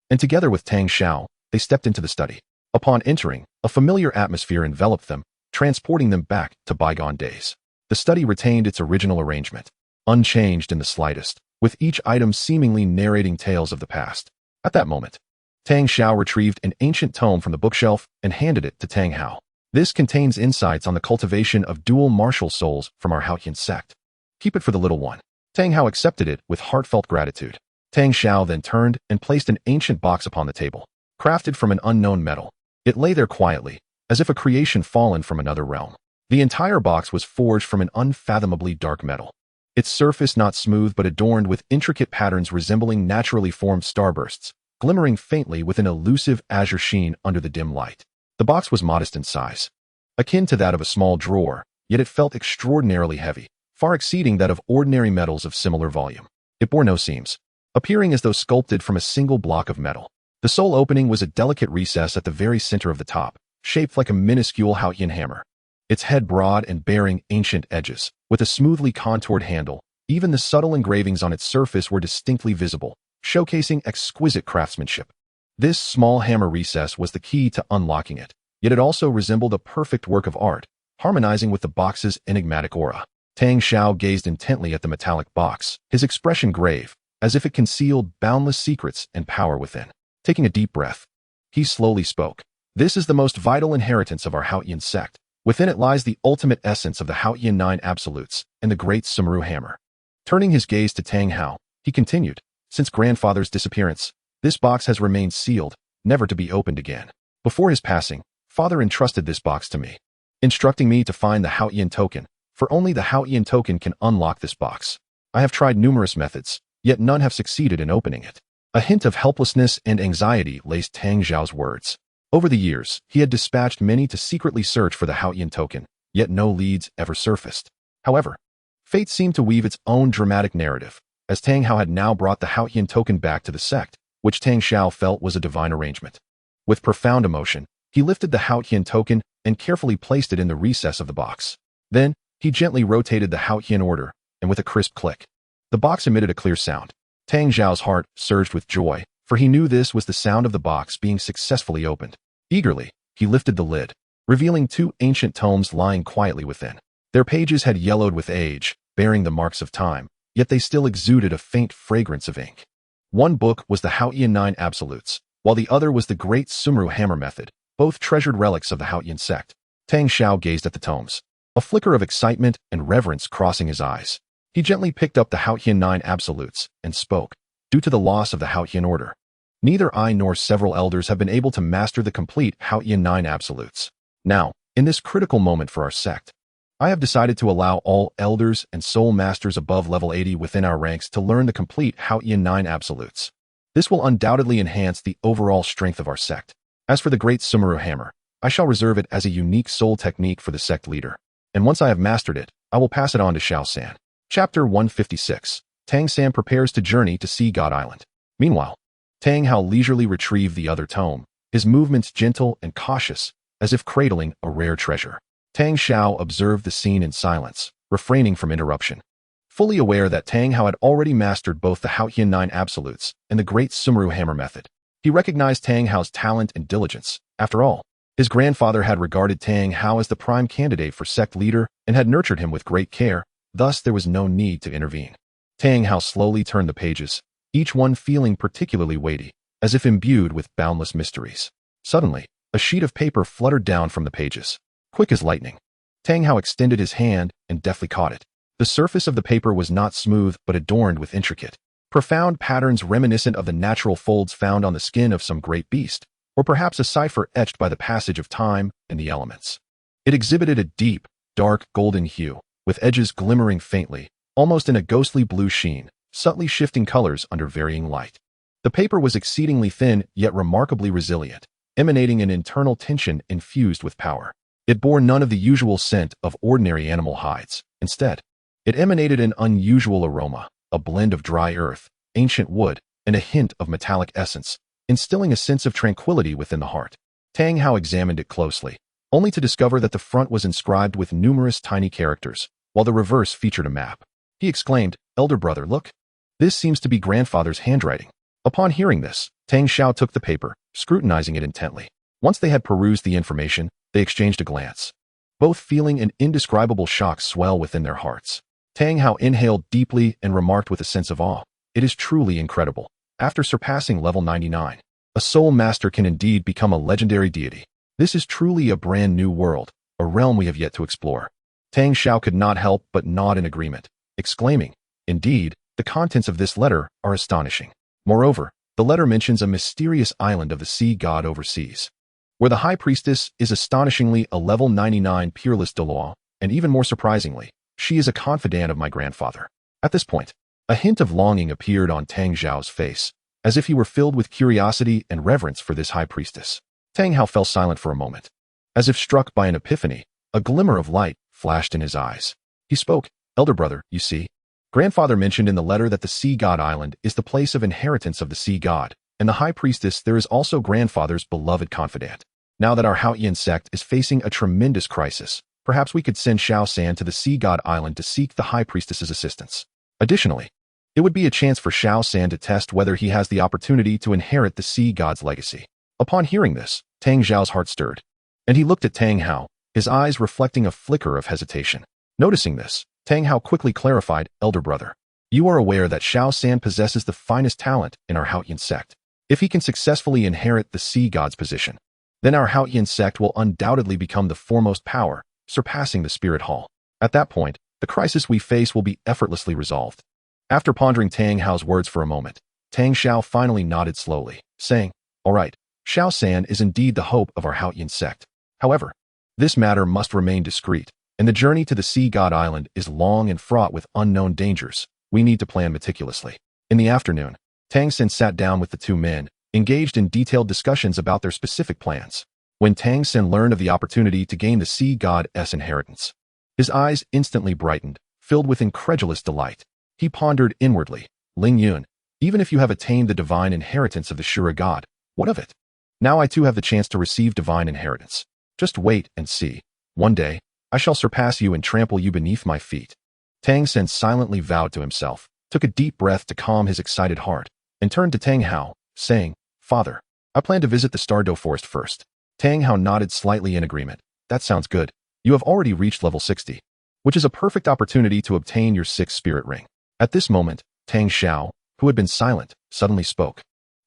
and together with Tang Xiao, they stepped into the study. Upon entering, a familiar atmosphere enveloped them, transporting them back to bygone days. The study retained its original arrangement, unchanged in the slightest, with each item seemingly narrating tales of the past. At that moment, Tang Xiao retrieved an ancient tome from the bookshelf and handed it to Tang Hao. "This contains insights on the cultivation of dual martial souls from our Haoyin sect. Keep it for the little one. Tang Hao accepted it with heartfelt gratitude. Tang Xiao then turned and placed an ancient box upon the table, crafted from an unknown metal. It lay there quietly, as if a creation fallen from another realm. The entire box was forged from an unfathomably dark metal. Its surface not smooth but adorned with intricate patterns resembling naturally formed starbursts, glimmering faintly with an elusive azure sheen under the dim light. The box was modest in size, akin to that of a small drawer, yet it felt extraordinarily heavy, far exceeding that of ordinary metals of similar volume. It bore no seams, appearing as though sculpted from a single block of metal. The sole opening was a delicate recess at the very center of the top, shaped like a minuscule Haotian hammer. Its head broad and bearing ancient edges, with a smoothly contoured handle. Even the subtle engravings on its surface were distinctly visible, showcasing exquisite craftsmanship. This small hammer recess was the key to unlocking it, yet it also resembled a perfect work of art, harmonizing with the box's enigmatic aura. Tang Xiao gazed intently at the metallic box, his expression grave, as if it concealed boundless secrets and power within. Taking a deep breath, he slowly spoke. This is the most vital inheritance of our Haotian sect. Within it lies the ultimate essence of the Haotian Nine Absolutes and the Great Sumru Hammer. Turning his gaze to Tang Hao, he continued, since grandfather's disappearance, this box has remained sealed, never to be opened again. Before his passing, father entrusted this box to me, instructing me to find the Haotian token, for only the Haotian token can unlock this box. I have tried numerous methods, yet none have succeeded in opening it. A hint of helplessness and anxiety laced Tang Xiao's words. Over the years, he had dispatched many to secretly search for the Haotian token, yet no leads ever surfaced. However, fate seemed to weave its own dramatic narrative, as Tang Hao had now brought the Haotian token back to the sect, which Tang Xiao felt was a divine arrangement. With profound emotion, he lifted the Haotian token and carefully placed it in the recess of the box. Then, he gently rotated the Haotian order, and with a crisp click, the box emitted a clear sound. Tang Xiao's heart surged with joy, for he knew this was the sound of the box being successfully opened. Eagerly, he lifted the lid, revealing two ancient tomes lying quietly within. Their pages had yellowed with age, bearing the marks of time, yet they still exuded a faint fragrance of ink. One book was the Haotian Nine Absolutes, while the other was the Great Sumru Hammer Method, both treasured relics of the Haotian sect. Tang Xiao gazed at the tomes, a flicker of excitement and reverence crossing his eyes. He gently picked up the Haotian Nine Absolutes and spoke. Due to the loss of the Haotian order, neither I nor several elders have been able to master the complete Haotian Nine Absolutes. Now, in this critical moment for our sect, I have decided to allow all elders and soul masters above level 80 within our ranks to learn the complete Haotian Nine Absolutes. This will undoubtedly enhance the overall strength of our sect. As for the Great Sumru Hammer, I shall reserve it as a unique soul technique for the sect leader, and once I have mastered it, I will pass it on to Xiao San. Chapter 156. Tang San prepares to journey to Sea God Island. Meanwhile, Tang Hao leisurely retrieved the other tome, his movements gentle and cautious, as if cradling a rare treasure. Tang Xiao observed the scene in silence, refraining from interruption. Fully aware that Tang Hao had already mastered both the Haotian Nine Absolutes and the Great Sumru Hammer Method, he recognized Tang Hao's talent and diligence. After all, his grandfather had regarded Tang Hao as the prime candidate for sect leader and had nurtured him with great care, thus there was no need to intervene. Tang Hao slowly turned the pages, each one feeling particularly weighty, as if imbued with boundless mysteries. Suddenly, a sheet of paper fluttered down from the pages. Quick as lightning, Tang Hao extended his hand and deftly caught it. The surface of the paper was not smooth but adorned with intricate, profound patterns reminiscent of the natural folds found on the skin of some great beast, or perhaps a cipher etched by the passage of time and the elements. It exhibited a deep, dark golden hue, with edges glimmering faintly, almost in a ghostly blue sheen, subtly shifting colors under varying light. The paper was exceedingly thin yet remarkably resilient, emanating an internal tension infused with power. It bore none of the usual scent of ordinary animal hides. Instead, it emanated an unusual aroma, a blend of dry earth, ancient wood, and a hint of metallic essence, instilling a sense of tranquility within the heart. Tang Hao examined it closely, only to discover that the front was inscribed with numerous tiny characters, while the reverse featured a map. He exclaimed, "Elder brother, look. This seems to be grandfather's handwriting." Upon hearing this, Tang Xiao took the paper, scrutinizing it intently. Once they had perused the information, they exchanged a glance, both feeling an indescribable shock swell within their hearts. Tang Hao inhaled deeply and remarked with a sense of awe, "It is truly incredible. After surpassing level 99, a soul master can indeed become a legendary deity. This is truly a brand new world, a realm we have yet to explore." Tang Xiao could not help but nod in agreement, exclaiming, Indeed, the contents of this letter are astonishing. Moreover, the letter mentions a mysterious island of the sea god overseas, where the high priestess is astonishingly a level 99 peerless Douluo, and even more surprisingly, she is a confidant of my grandfather. At this point, a hint of longing appeared on Tang Zhao's face, as if he were filled with curiosity and reverence for this high priestess. Tang Hao fell silent for a moment. As if struck by an epiphany, a glimmer of light flashed in his eyes. He spoke, "Elder brother, you see, grandfather mentioned in the letter that the sea god island is the place of inheritance of the sea god, and the high priestess there is also grandfather's beloved confidant. Now that our Haotian sect is facing a tremendous crisis, perhaps we could send Xiao San to the sea god island to seek the high priestess's assistance. Additionally, it would be a chance for Xiao San to test whether he has the opportunity to inherit the sea god's legacy." Upon hearing this, Tang Zhao's heart stirred, and he looked at Tang Hao, his eyes reflecting a flicker of hesitation. Noticing this, Tang Hao quickly clarified, "Elder brother, you are aware that Xiao San possesses the finest talent in our Haotian sect. If he can successfully inherit the sea god's position, then our Haotian sect will undoubtedly become the foremost power, surpassing the Spirit Hall. At that point, the crisis we face will be effortlessly resolved." After pondering Tang Hao's words for a moment, Tang Xiao finally nodded slowly, saying, "All right, Xiao San is indeed the hope of our Haotian sect. However, this matter must remain discreet, and the journey to the sea god island is long and fraught with unknown dangers. We need to plan meticulously." In the afternoon, Tang Sen sat down with the two men, engaged in detailed discussions about their specific plans. When Tang Sen learned of the opportunity to gain the sea god's inheritance, his eyes instantly brightened, filled with incredulous delight. He pondered inwardly, "Ling Yun, even if you have attained the divine inheritance of the Shura god, what of it? Now I too have the chance to receive divine inheritance. Just wait and see. One day, I shall surpass you and trample you beneath my feet." Tang Sen silently vowed to himself, took a deep breath to calm his excited heart, and turned to Tang Hao, saying, "Father, I plan to visit the Douluo forest first." Tang Hao nodded slightly in agreement. "That sounds good. You have already reached level 60, which is a perfect opportunity to obtain your 6th spirit ring." At this moment, Tang Xiao, who had been silent, suddenly spoke.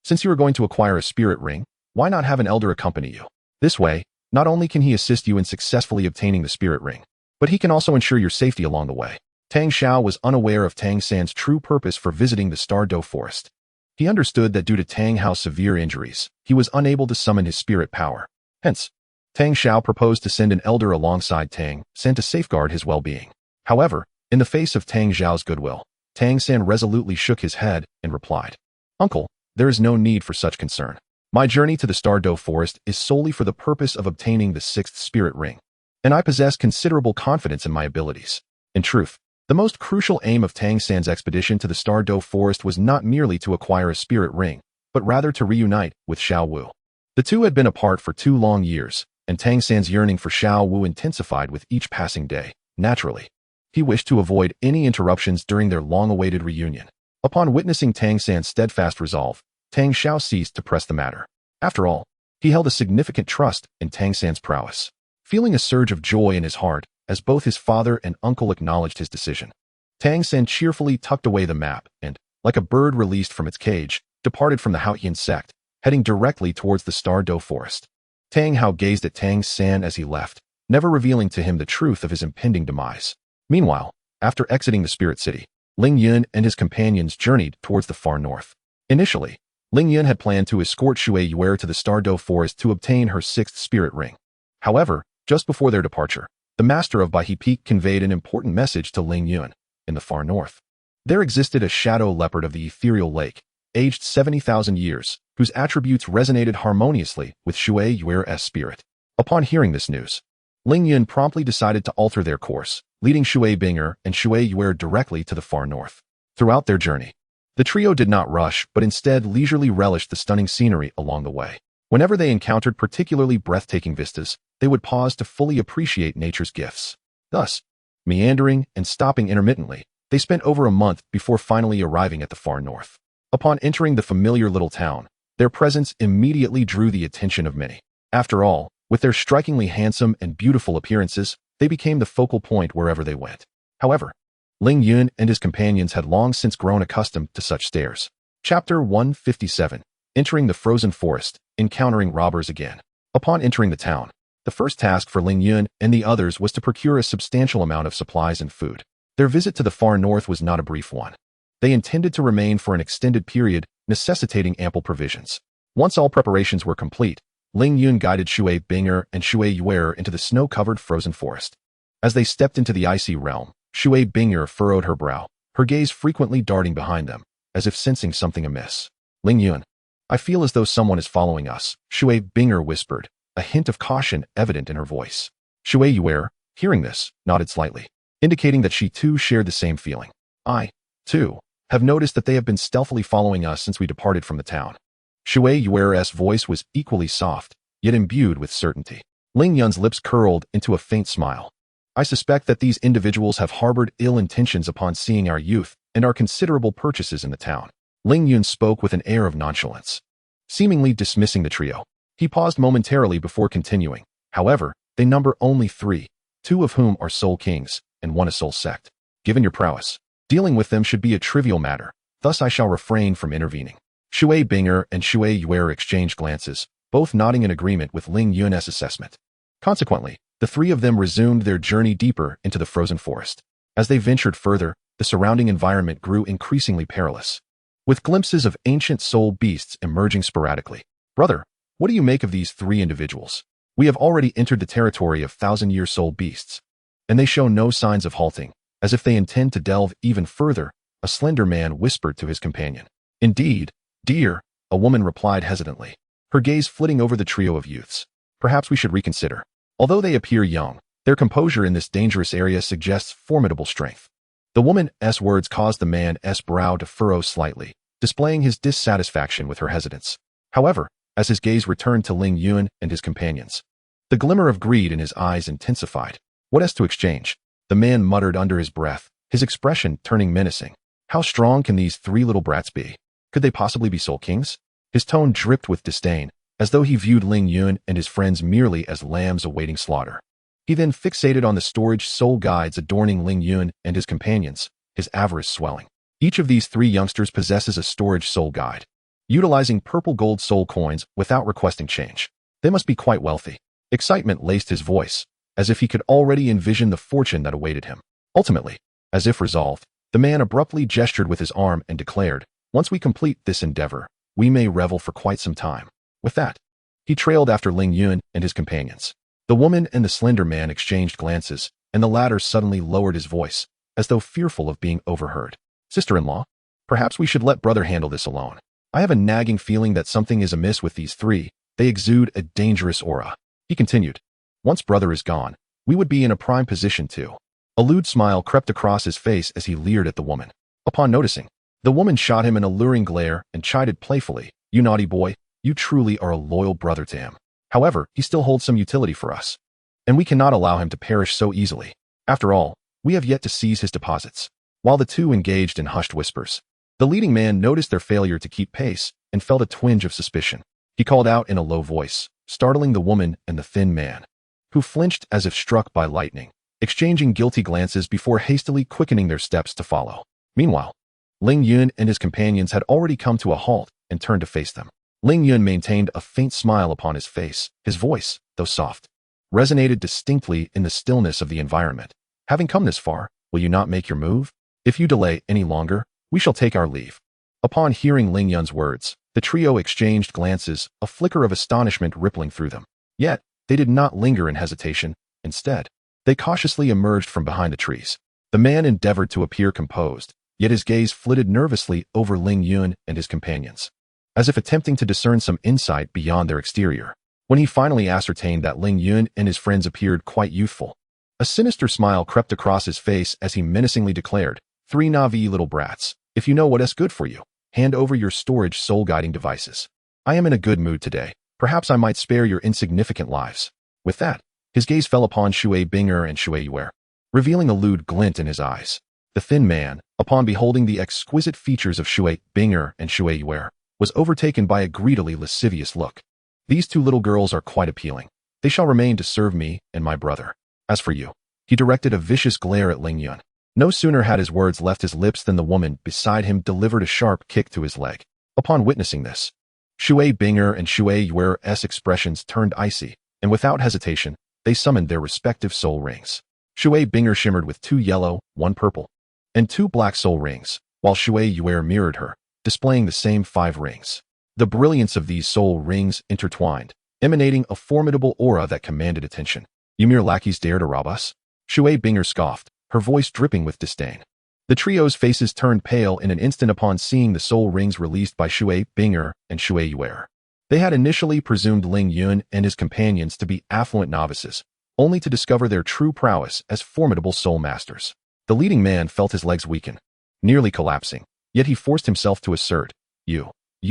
"Since you are going to acquire a spirit ring, why not have an elder accompany you? This way, not only can he assist you in successfully obtaining the spirit ring, but he can also ensure your safety along the way." Tang Xiao was unaware of Tang San's true purpose for visiting the Douluo forest. He understood that due to Tang Hao's severe injuries, he was unable to summon his spirit power. Hence, Tang Xiao proposed to send an elder alongside Tang San to safeguard his well-being. However, in the face of Tang Xiao's goodwill, Tang San resolutely shook his head and replied, "Uncle, there is no need for such concern. My journey to the Douluo forest is solely for the purpose of obtaining the 6th spirit ring, and I possess considerable confidence in my abilities." In truth, the most crucial aim of Tang San's expedition to the Douluo forest was not merely to acquire a spirit ring, but rather to reunite with Xiao Wu. The two had been apart for 2 long years, and Tang San's yearning for Xiao Wu intensified with each passing day. Naturally, he wished to avoid any interruptions during their long-awaited reunion. Upon witnessing Tang San's steadfast resolve, Tang Xiao ceased to press the matter. After all, he held a significant trust in Tang San's prowess. Feeling a surge of joy in his heart, as both his father and uncle acknowledged his decision, Tang San cheerfully tucked away the map and, like a bird released from its cage, departed from the Haotian sect, heading directly towards the Douluo forest. Tang Hao gazed at Tang San as he left, never revealing to him the truth of his impending demise. Meanwhile, after exiting the Spirit City, Ling Yun and his companions journeyed towards the far north. Initially, Ling Yun had planned to escort Shui Yue to the Douluo forest to obtain her 6th spirit ring. However, just before their departure, the master of Baihe Peak conveyed an important message to Ling Yun. In the far north, there existed a shadow leopard of the ethereal lake, aged 70,000 years, whose attributes resonated harmoniously with Shui Yue's spirit. Upon hearing this news, Ling Yun promptly decided to alter their course, leading Shui Binger and Shui Yue directly to the far north. Throughout their journey, the trio did not rush but instead leisurely relished the stunning scenery along the way. Whenever they encountered particularly breathtaking vistas, they would pause to fully appreciate nature's gifts. Thus, meandering and stopping intermittently, they spent over a month before finally arriving at the far north. Upon entering the familiar little town, their presence immediately drew the attention of many. After all, with their strikingly handsome and beautiful appearances, they became the focal point wherever they went. However, Ling Yun and his companions had long since grown accustomed to such stares. Chapter 157. Entering the Frozen Forest, Encountering Robbers Again. Upon entering the town, the first task for Ling Yun and the others was to procure a substantial amount of supplies and food. Their visit to the far north was not a brief one. They intended to remain for an extended period, necessitating ample provisions. Once all preparations were complete, Ling Yun guided Shui Binger and Shui Yue into the snow-covered frozen forest. As they stepped into the icy realm, Shui Binger furrowed her brow, her gaze frequently darting behind them, as if sensing something amiss. Ling Yun, I feel as though someone is following us, Shui Binger whispered, a hint of caution evident in her voice. Shui Yue, hearing this, nodded slightly, indicating that she too shared the same feeling. I, too, have noticed that they have been stealthily following us since we departed from the town. Shui Yue's voice was equally soft, yet imbued with certainty. Ling Yun's lips curled into a faint smile. I suspect that these individuals have harbored ill intentions upon seeing our youth and our considerable purchases in the town. Ling Yun spoke with an air of nonchalance, seemingly dismissing the trio. He paused momentarily before continuing. However, they number only 3, 2 of whom are soul kings, and 1 a soul sect. Given your prowess, dealing with them should be a trivial matter, thus I shall refrain from intervening. Shui Binger and Shui Yue exchanged glances, both nodding in agreement with Ling Yun's assessment. Consequently, the 3 of them resumed their journey deeper into the frozen forest. As they ventured further, the surrounding environment grew increasingly perilous, with glimpses of ancient soul beasts emerging sporadically. Brother, what do you make of these 3 individuals? We have already entered the territory of thousand-year soul beasts, and they show no signs of halting, as if they intend to delve even further, a slender man whispered to his companion. Indeed, dear, a woman replied hesitantly, her gaze flitting over the trio of youths. Perhaps we should reconsider. Although they appear young, their composure in this dangerous area suggests formidable strength. The woman's words caused the man's brow to furrow slightly, displaying his dissatisfaction with her hesitance. However, as his gaze returned to Ling Yun and his companions, the glimmer of greed in his eyes intensified. What else to exchange? The man muttered under his breath, his expression turning menacing. How strong can these 3 little brats be? Could they possibly be soul kings? His tone dripped with disdain, as though he viewed Ling Yun and his friends merely as lambs awaiting slaughter. He then fixated on the storage soul guides adorning Ling Yun and his companions, his avarice swelling. Each of these 3 youngsters possesses a storage soul guide, utilizing purple gold soul coins without requesting change. They must be quite wealthy. Excitement laced his voice, as if he could already envision the fortune that awaited him. Ultimately, as if resolved, the man abruptly gestured with his arm and declared, once we complete this endeavor, we may revel for quite some time. With that, he trailed after Ling Yun and his companions. The woman and the slender man exchanged glances, and the latter suddenly lowered his voice, as though fearful of being overheard. Sister-in-law, perhaps we should let brother handle this alone. I have a nagging feeling that something is amiss with these 3. They exude a dangerous aura. He continued, once brother is gone, we would be in a prime position too. A lewd smile crept across his face as he leered at the woman. Upon noticing, the woman shot him an alluring glare and chided playfully, you naughty boy, you truly are a loyal brother to him. However, he still holds some utility for us, and we cannot allow him to perish so easily. After all, we have yet to seize his deposits. While the 2 engaged in hushed whispers, the leading man noticed their failure to keep pace and felt a twinge of suspicion. He called out in a low voice, startling the woman and the thin man, who flinched as if struck by lightning, exchanging guilty glances before hastily quickening their steps to follow. Meanwhile, Ling Yun and his companions had already come to a halt and turned to face them. Ling Yun maintained a faint smile upon his face. His voice, though soft, resonated distinctly in the stillness of the environment. Having come this far, will you not make your move? If you delay any longer, we shall take our leave. Upon hearing Ling Yun's words, the trio exchanged glances, a flicker of astonishment rippling through them. Yet, they did not linger in hesitation. Instead, they cautiously emerged from behind the trees. The man endeavored to appear composed, yet his gaze flitted nervously over Ling Yun and his companions, as if attempting to discern some insight beyond their exterior. When he finally ascertained that Ling Yun and his friends appeared quite youthful, a sinister smile crept across his face as he menacingly declared, 3 Navi little brats, if you know what's good for you, hand over your storage soul-guiding devices. I am in a good mood today. Perhaps I might spare your insignificant lives. With that, his gaze fell upon Shui Binger and Shui Yue, revealing a lewd glint in his eyes. The thin man, upon beholding the exquisite features of Shui Binger and Shui Yue, was overtaken by a greedily lascivious look. These 2 little girls are quite appealing. They shall remain to serve me and my brother. As for you, he directed a vicious glare at Ling Yun. No sooner had his words left his lips than the woman beside him delivered a sharp kick to his leg. Upon witnessing this, Shui Binger and Shui Yue's expressions turned icy, and without hesitation, they summoned their respective soul rings. Shui Binger shimmered with 2 yellow, 1 purple, and 2 black soul rings, while Shui Yuer mirrored her, displaying the same 5 rings. The brilliance of these soul rings intertwined, emanating a formidable aura that commanded attention. You mere lackeys dare to rob us? Shui Binger scoffed, her voice dripping with disdain. The trio's faces turned pale in an instant upon seeing the soul rings released by Shui Binger and Shui Yuer. They had initially presumed Ling Yun and his companions to be affluent novices, only to discover their true prowess as formidable soul masters. The leading man felt his legs weaken, nearly collapsing, yet he forced himself to assert, You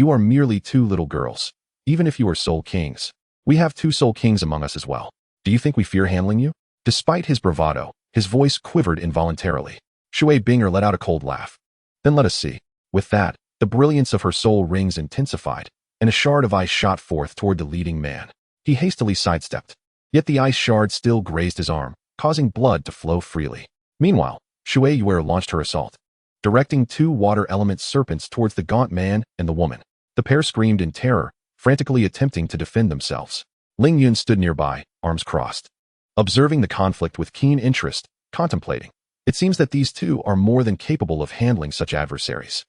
are merely 2 little girls. Even if you are soul kings, we have 2 soul kings among us as well. Do you think we fear handling you? Despite his bravado, his voice quivered involuntarily. Shui Binger let out a cold laugh. Then let us see. With that, the brilliance of her soul rings intensified, and a shard of ice shot forth toward the leading man. He hastily sidestepped, yet the ice shard still grazed his arm, causing blood to flow freely. Meanwhile, Shui Yuer launched her assault, directing 2 water element serpents towards the gaunt man and the woman. The pair screamed in terror, frantically attempting to defend themselves. Ling Yun stood nearby, arms crossed, observing the conflict with keen interest, contemplating. It seems that these 2 are more than capable of handling such adversaries.